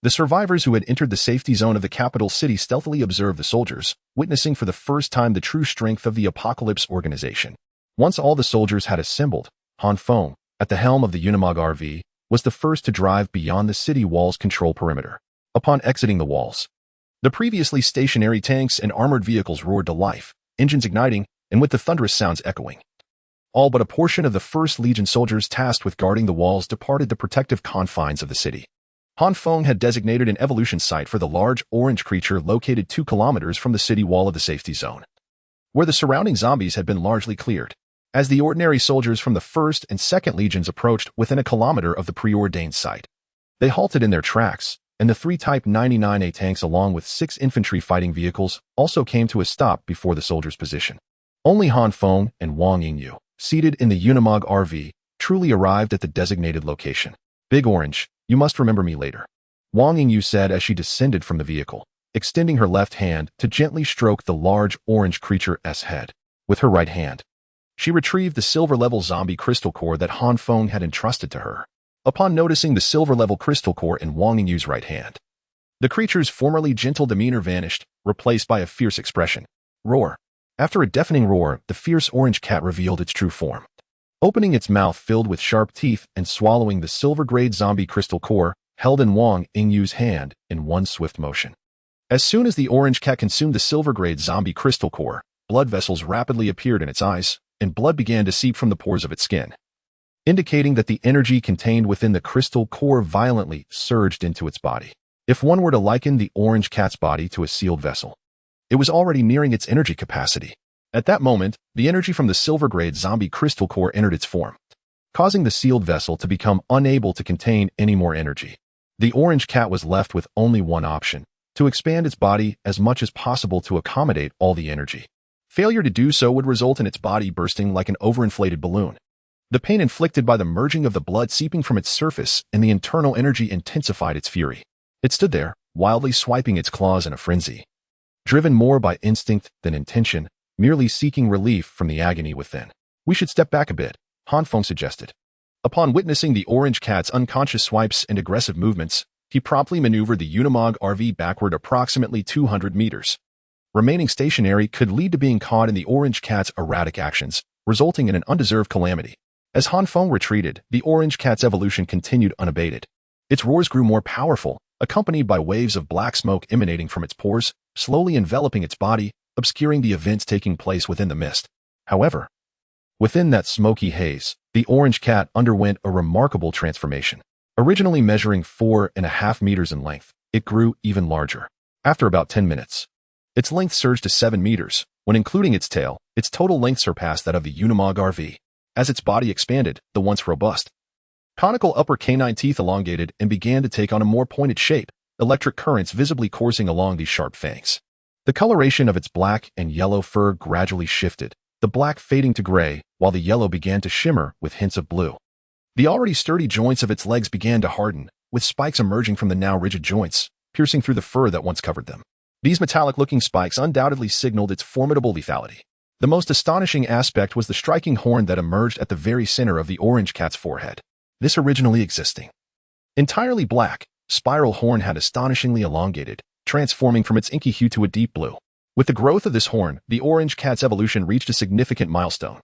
the survivors who had entered the safety zone of the capital city stealthily observed the soldiers, witnessing for the first time the true strength of the Apocalypse organization. Once all the soldiers had assembled, Han Feng, at the helm of the Unimog RV, was the first to drive beyond the city wall's control perimeter. Upon exiting the walls, the previously stationary tanks and armored vehicles roared to life, engines igniting, and with the thunderous sounds echoing. All but a portion of the 1st Legion soldiers tasked with guarding the walls departed the protective confines of the city. Han Feng had designated an evolution site for the large orange creature located 2 kilometers from the city wall of the safety zone, where the surrounding zombies had been largely cleared. As the ordinary soldiers from the 1st and 2nd Legions approached within a kilometer of the preordained site, they halted in their tracks, and the 3 Type 99A tanks along with 6 infantry fighting vehicles also came to a stop before the soldiers' position. Only Han Feng and Wang Yingyu, seated in the Unimog RV, truly arrived at the designated location. Big Orange, you must remember me later, Wang Yingyu said as she descended from the vehicle, extending her left hand to gently stroke the large orange creature's head. With her right hand, she retrieved the silver-level zombie crystal core that Han Feng had entrusted to her. Upon noticing the silver-level crystal core in Wang Yingyu's right hand, the creature's formerly gentle demeanor vanished, replaced by a fierce expression. Roar. After a deafening roar, the fierce orange cat revealed its true form. Opening its mouth filled with sharp teeth and swallowing the silver-grade zombie crystal core held in Wang Yingyu's hand in one swift motion. As soon as the orange cat consumed the silver-grade zombie crystal core, blood vessels rapidly appeared in its eyes, and blood began to seep from the pores of its skin, indicating that the energy contained within the crystal core violently surged into its body. If one were to liken the orange cat's body to a sealed vessel, it was already nearing its energy capacity. At that moment, the energy from the silver-grade zombie crystal core entered its form, causing the sealed vessel to become unable to contain any more energy. The orange cat was left with only one option: to expand its body as much as possible to accommodate all the energy. Failure to do so would result in its body bursting like an overinflated balloon. The pain inflicted by the merging of the blood seeping from its surface and the internal energy intensified its fury. It stood there, wildly swiping its claws in a frenzy, driven more by instinct than intention, merely seeking relief from the agony within. We should step back a bit, Han Feng suggested. Upon witnessing the orange cat's unconscious swipes and aggressive movements, he promptly maneuvered the Unimog RV backward approximately 200 meters. Remaining stationary could lead to being caught in the orange cat's erratic actions, resulting in an undeserved calamity. As Han Feng retreated, the orange cat's evolution continued unabated. Its roars grew more powerful, accompanied by waves of black smoke emanating from its pores, slowly enveloping its body, obscuring the events taking place within the mist. However, within that smoky haze, the orange cat underwent a remarkable transformation. Originally measuring 4.5 meters in length, it grew even larger. After about 10 minutes, its length surged to 7 meters. When including its tail, its total length surpassed that of the Unimog RV. As its body expanded, the once robust, conical upper canine teeth elongated and began to take on a more pointed shape, electric currents visibly coursing along these sharp fangs. The coloration of its black and yellow fur gradually shifted, the black fading to gray, while the yellow began to shimmer with hints of blue. The already sturdy joints of its legs began to harden, with spikes emerging from the now rigid joints, piercing through the fur that once covered them. These metallic-looking spikes undoubtedly signaled its formidable lethality. The most astonishing aspect was the striking horn that emerged at the very center of the orange cat's forehead. This originally existing, entirely black, spiral horn had astonishingly elongated, transforming from its inky hue to a deep blue. With the growth of this horn, the orange cat's evolution reached a significant milestone.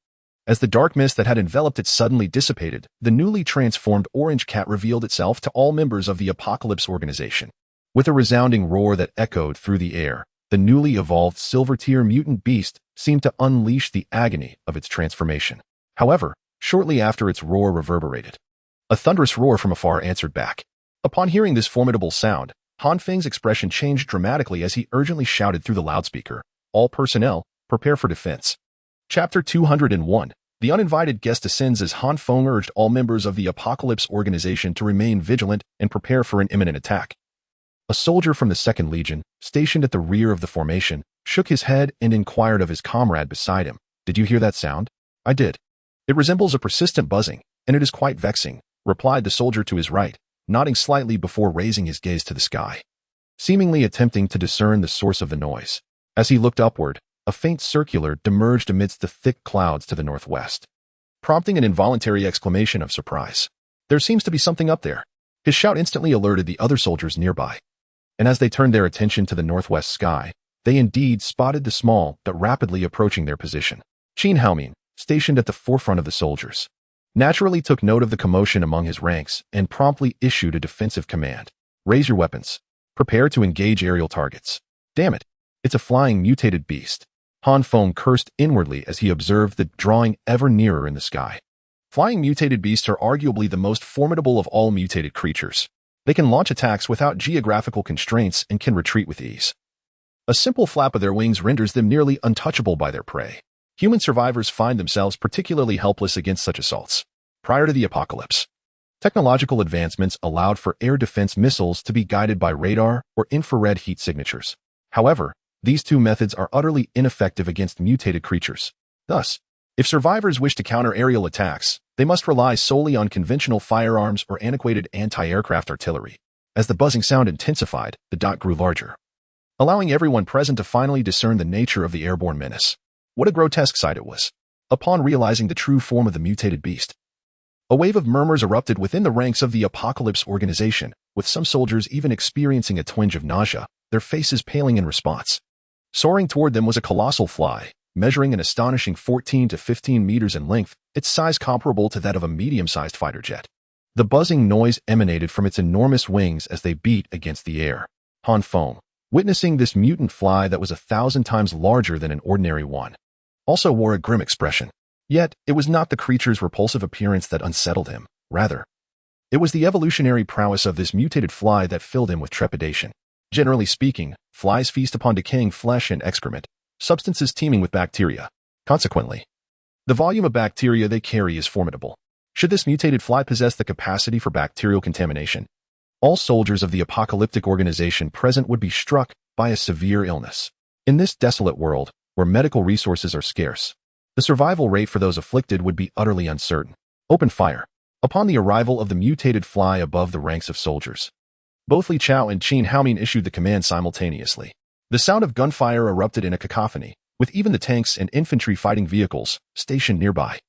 As the dark mist that had enveloped it suddenly dissipated, the newly transformed orange cat revealed itself to all members of the Apocalypse organization. With a resounding roar that echoed through the air, the newly evolved silver-tier mutant beast seemed to unleash the agony of its transformation. However, shortly after its roar reverberated, a thunderous roar from afar answered back. Upon hearing this formidable sound, Han Feng's expression changed dramatically as he urgently shouted through the loudspeaker, "All personnel, prepare for defense." Chapter 201, The uninvited guest descends as Han Feng urged all members of the Apocalypse organization to remain vigilant and prepare for an imminent attack. A soldier from the 2nd Legion, stationed at the rear of the formation, shook his head and inquired of his comrade beside him, "Did you hear that sound?" "I did. It resembles a persistent buzzing, and it is quite vexing," replied the soldier to his right, nodding slightly before raising his gaze to the sky, seemingly attempting to discern the source of the noise. As he looked upward, a faint circular emerged amidst the thick clouds to the northwest, prompting an involuntary exclamation of surprise. "There seems to be something up there." His shout instantly alerted the other soldiers nearby, and as they turned their attention to the northwest sky, they indeed spotted the small but rapidly approaching their position. Jinxian, stationed at the forefront of the soldiers, naturally took note of the commotion among his ranks and promptly issued a defensive command. "Raise your weapons. Prepare to engage aerial targets." "Damn it, it's a flying mutated beast." Han Feng cursed inwardly as he observed it drawing ever nearer in the sky. Flying mutated beasts are arguably the most formidable of all mutated creatures. They can launch attacks without geographical constraints and can retreat with ease. A simple flap of their wings renders them nearly untouchable by their prey. Human survivors find themselves particularly helpless against such assaults. Prior to the apocalypse, technological advancements allowed for air defense missiles to be guided by radar or infrared heat signatures. However, these two methods are utterly ineffective against mutated creatures. Thus, if survivors wish to counter aerial attacks, they must rely solely on conventional firearms or antiquated anti-aircraft artillery. As the buzzing sound intensified, the dot grew larger, allowing everyone present to finally discern the nature of the airborne menace. What a grotesque sight it was. Upon realizing the true form of the mutated beast, a wave of murmurs erupted within the ranks of the Apocalypse organization, with some soldiers even experiencing a twinge of nausea, their faces paling in response. Soaring toward them was a colossal fly, measuring an astonishing 14 to 15 meters in length, its size comparable to that of a medium-sized fighter jet. The buzzing noise emanated from its enormous wings as they beat against the air. Han Feng, witnessing this mutant fly that was 1,000 times larger than an ordinary one, also wore a grim expression. Yet, it was not the creature's repulsive appearance that unsettled him. Rather, it was the evolutionary prowess of this mutated fly that filled him with trepidation. Generally speaking, flies feast upon decaying flesh and excrement, substances teeming with bacteria. Consequently, the volume of bacteria they carry is formidable. Should this mutated fly possess the capacity for bacterial contamination, all soldiers of the apocalyptic organization present would be struck by a severe illness. In this desolate world, where medical resources are scarce, the survival rate for those afflicted would be utterly uncertain. Open fire. Upon the arrival of the mutated fly above the ranks of soldiers, both Li Chao and Jinxian issued the command simultaneously. The sound of gunfire erupted in a cacophony, with even the tanks and infantry fighting vehicles stationed nearby,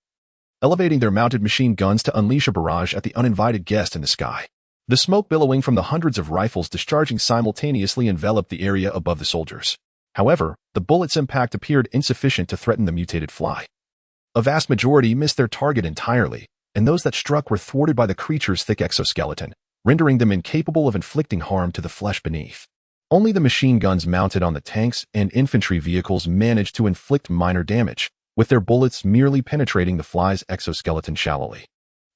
elevating their mounted machine guns to unleash a barrage at the uninvited guest in the sky. The smoke billowing from the hundreds of rifles discharging simultaneously enveloped the area above the soldiers. However, the bullet's impact appeared insufficient to threaten the mutated fly. A vast majority missed their target entirely, and those that struck were thwarted by the creature's thick exoskeleton, rendering them incapable of inflicting harm to the flesh beneath. Only the machine guns mounted on the tanks and infantry vehicles managed to inflict minor damage, with their bullets merely penetrating the fly's exoskeleton shallowly,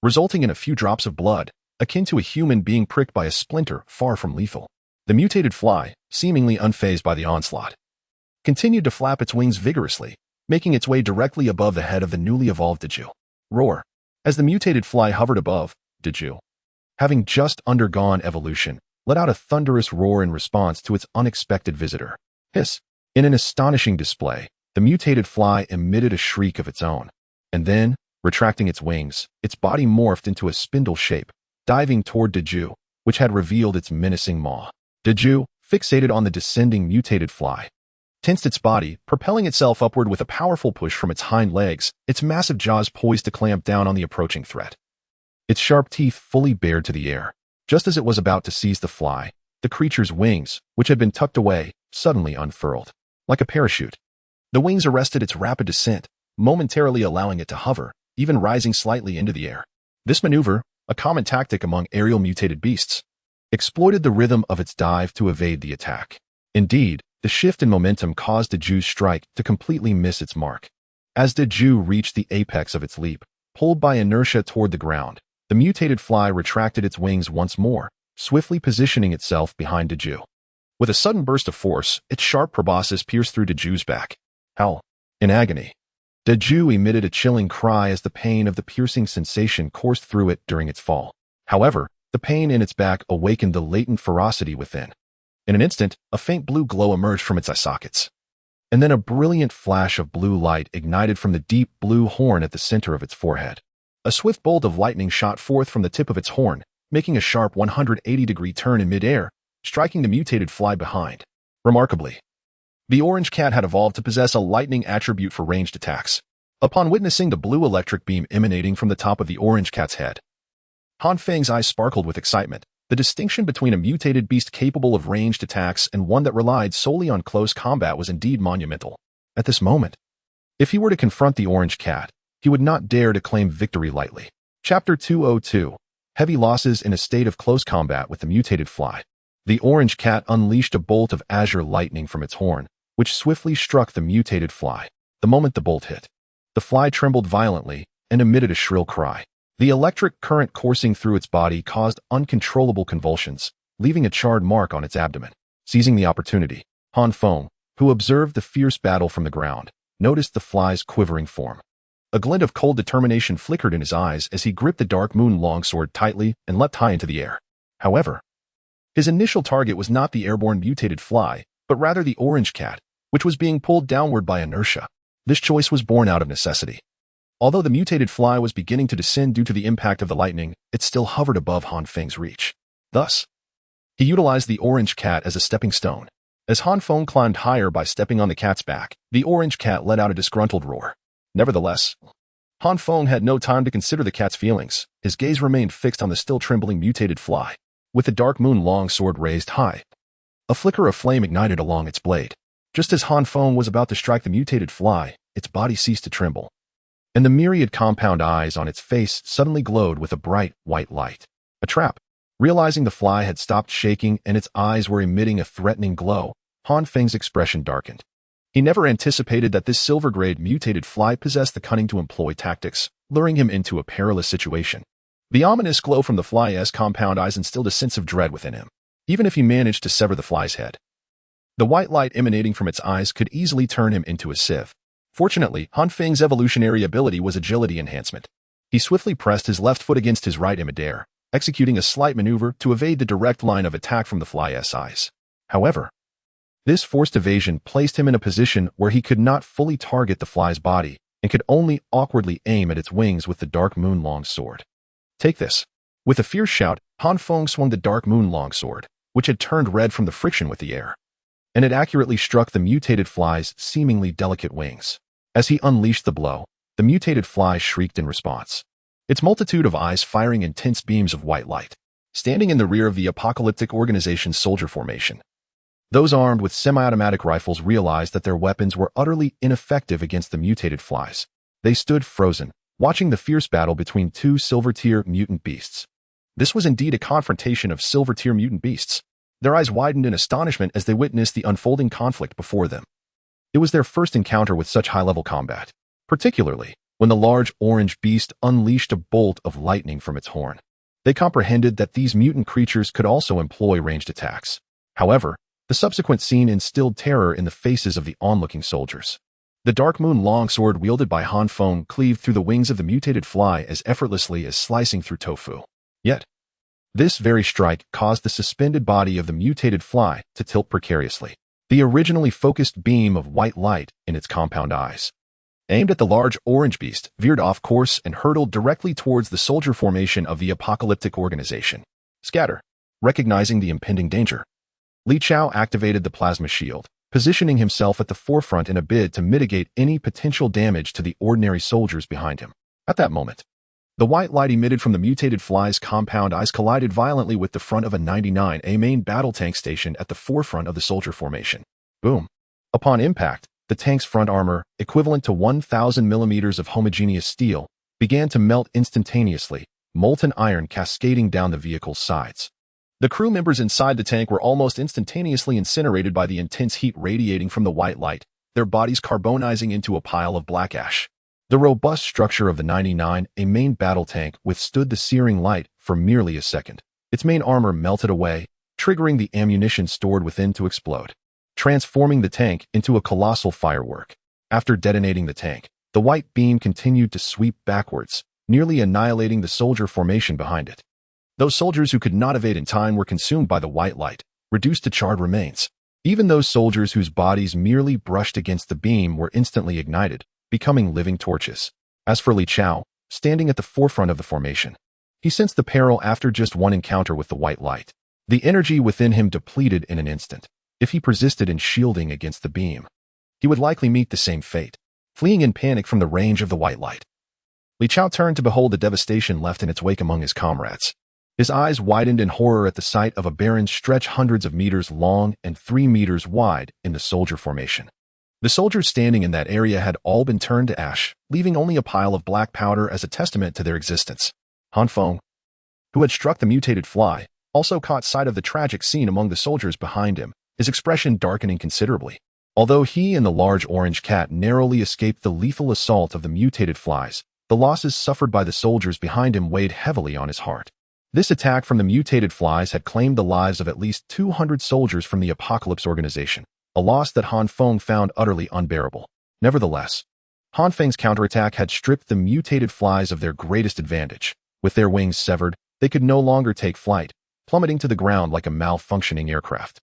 resulting in a few drops of blood, akin to a human being pricked by a splinter, far from lethal. The mutated fly, seemingly unfazed by the onslaught, continued to flap its wings vigorously, making its way directly above the head of the newly evolved Diju. Roar. As the mutated fly hovered above, Diju, having just undergone evolution, let out a thunderous roar in response to its unexpected visitor. Hiss. In an astonishing display, the mutated fly emitted a shriek of its own, and then, retracting its wings, its body morphed into a spindle shape, diving toward Diju, which had revealed its menacing maw. Diju, fixated on the descending mutated fly, tensed its body, propelling itself upward with a powerful push from its hind legs, its massive jaws poised to clamp down on the approaching threat. Its sharp teeth fully bared to the air. Just as it was about to seize the fly, the creature's wings, which had been tucked away, suddenly unfurled. Like a parachute, the wings arrested its rapid descent, momentarily allowing it to hover, even rising slightly into the air. This maneuver, a common tactic among aerial mutated beasts, exploited the rhythm of its dive to evade the attack. Indeed, the shift in momentum caused Diju's strike to completely miss its mark. As Diju reached the apex of its leap, pulled by inertia toward the ground, the mutated fly retracted its wings once more, swiftly positioning itself behind Diju. With a sudden burst of force, its sharp proboscis pierced through Diju's back. Howl. In agony, Deju emitted a chilling cry as the pain of the piercing sensation coursed through it during its fall. However, the pain in its back awakened the latent ferocity within. In an instant, a faint blue glow emerged from its eye sockets. And then a brilliant flash of blue light ignited from the deep blue horn at the center of its forehead. A swift bolt of lightning shot forth from the tip of its horn, making a sharp 180-degree turn in midair, striking the mutated fly behind. Remarkably, the orange cat had evolved to possess a lightning attribute for ranged attacks. Upon witnessing the blue electric beam emanating from the top of the orange cat's head, Han Feng's eyes sparkled with excitement. The distinction between a mutated beast capable of ranged attacks and one that relied solely on close combat was indeed monumental. At this moment, if he were to confront the orange cat, he would not dare to claim victory lightly. Chapter 202. Heavy losses in a state of close combat with the mutated fly. The orange cat unleashed a bolt of azure lightning from its horn, which swiftly struck the mutated fly. The moment the bolt hit, the fly trembled violently and emitted a shrill cry. The electric current coursing through its body caused uncontrollable convulsions, leaving a charred mark on its abdomen. Seizing the opportunity, Han Feng, who observed the fierce battle from the ground, noticed the fly's quivering form. A glint of cold determination flickered in his eyes as he gripped the dark moon longsword tightly and leapt high into the air. However, his initial target was not the airborne mutated fly, but rather the orange cat, which was being pulled downward by inertia. This choice was born out of necessity. Although the mutated fly was beginning to descend due to the impact of the lightning, it still hovered above Han Feng's reach. Thus, he utilized the orange cat as a stepping stone. As Han Feng climbed higher by stepping on the cat's back, the orange cat let out a disgruntled roar. Nevertheless, Han Feng had no time to consider the cat's feelings. His gaze remained fixed on the still trembling mutated fly. With the dark moon longsword raised high, a flicker of flame ignited along its blade. Just as Han Feng was about to strike the mutated fly, its body ceased to tremble, and the myriad compound eyes on its face suddenly glowed with a bright, white light. A trap. Realizing the fly had stopped shaking and its eyes were emitting a threatening glow, Han Feng's expression darkened. He never anticipated that this silver-grade mutated fly possessed the cunning to employ tactics, luring him into a perilous situation. The ominous glow from the fly's compound eyes instilled a sense of dread within him, even if he managed to sever the fly's head. The white light emanating from its eyes could easily turn him into a sieve. Fortunately, Han Feng's evolutionary ability was agility enhancement. He swiftly pressed his left foot against his right in midair, executing a slight maneuver to evade the direct line of attack from the fly's eyes. However, this forced evasion placed him in a position where he could not fully target the fly's body and could only awkwardly aim at its wings with the dark moon longsword. Take this. With a fierce shout, Han Feng swung the dark moon longsword, which had turned red from the friction with the air, and it accurately struck the mutated fly's seemingly delicate wings. As he unleashed the blow, the mutated fly shrieked in response, its multitude of eyes firing intense beams of white light. Standing in the rear of the apocalyptic organization's soldier formation, those armed with semi-automatic rifles realized that their weapons were utterly ineffective against the mutated flies. They stood frozen, watching the fierce battle between two silver-tier mutant beasts. This was indeed a confrontation of silver-tier mutant beasts. Their eyes widened in astonishment as they witnessed the unfolding conflict before them. It was their first encounter with such high-level combat, particularly when the large orange beast unleashed a bolt of lightning from its horn. They comprehended that these mutant creatures could also employ ranged attacks. However, the subsequent scene instilled terror in the faces of the onlooking soldiers. The dark moon longsword wielded by Han Feng cleaved through the wings of the mutated fly as effortlessly as slicing through tofu. Yet, this very strike caused the suspended body of the mutated fly to tilt precariously. The originally focused beam of white light in its compound eyes, aimed at the large orange beast, veered off course and hurtled directly towards the soldier formation of the apocalyptic organization. Scatter. Recognizing the impending danger, Li Chao activated the plasma shield, positioning himself at the forefront in a bid to mitigate any potential damage to the ordinary soldiers behind him. At that moment, the white light emitted from the mutated fly's compound eyes collided violently with the front of a 99A main battle tank stationed at the forefront of the soldier formation. Boom. Upon impact, the tank's front armor, equivalent to 1,000 millimeters of homogeneous steel, began to melt instantaneously, molten iron cascading down the vehicle's sides. The crew members inside the tank were almost instantaneously incinerated by the intense heat radiating from the white light, their bodies carbonizing into a pile of black ash. The robust structure of the 99A main battle tank withstood the searing light for merely a second. Its main armor melted away, triggering the ammunition stored within to explode, transforming the tank into a colossal firework. After detonating the tank, The white beam continued to sweep backwards, nearly annihilating the soldier formation behind it. Those soldiers who could not evade in time were consumed by the white light, reduced to charred remains. Even those soldiers whose bodies merely brushed against the beam were instantly ignited, becoming living torches. As for Li Chao, standing at the forefront of the formation, he sensed the peril after just one encounter with the white light. The energy within him depleted in an instant. If he persisted in shielding against the beam, he would likely meet the same fate, fleeing in panic from the range of the white light. Li Chao turned to behold the devastation left in its wake among his comrades. His eyes widened in horror at the sight of a barren stretch hundreds of meters long and 3 meters wide in the soldier formation. The soldiers standing in that area had all been turned to ash, leaving only a pile of black powder as a testament to their existence. Han Feng, who had struck the mutated fly, also caught sight of the tragic scene among the soldiers behind him, his expression darkening considerably. Although he and the large orange cat narrowly escaped the lethal assault of the mutated flies, the losses suffered by the soldiers behind him weighed heavily on his heart. This attack from the mutated flies had claimed the lives of at least 200 soldiers from the Apocalypse organization, a loss that Han Feng found utterly unbearable. Nevertheless, Han Feng's counterattack had stripped the mutated flies of their greatest advantage. With their wings severed, they could no longer take flight, plummeting to the ground like a malfunctioning aircraft.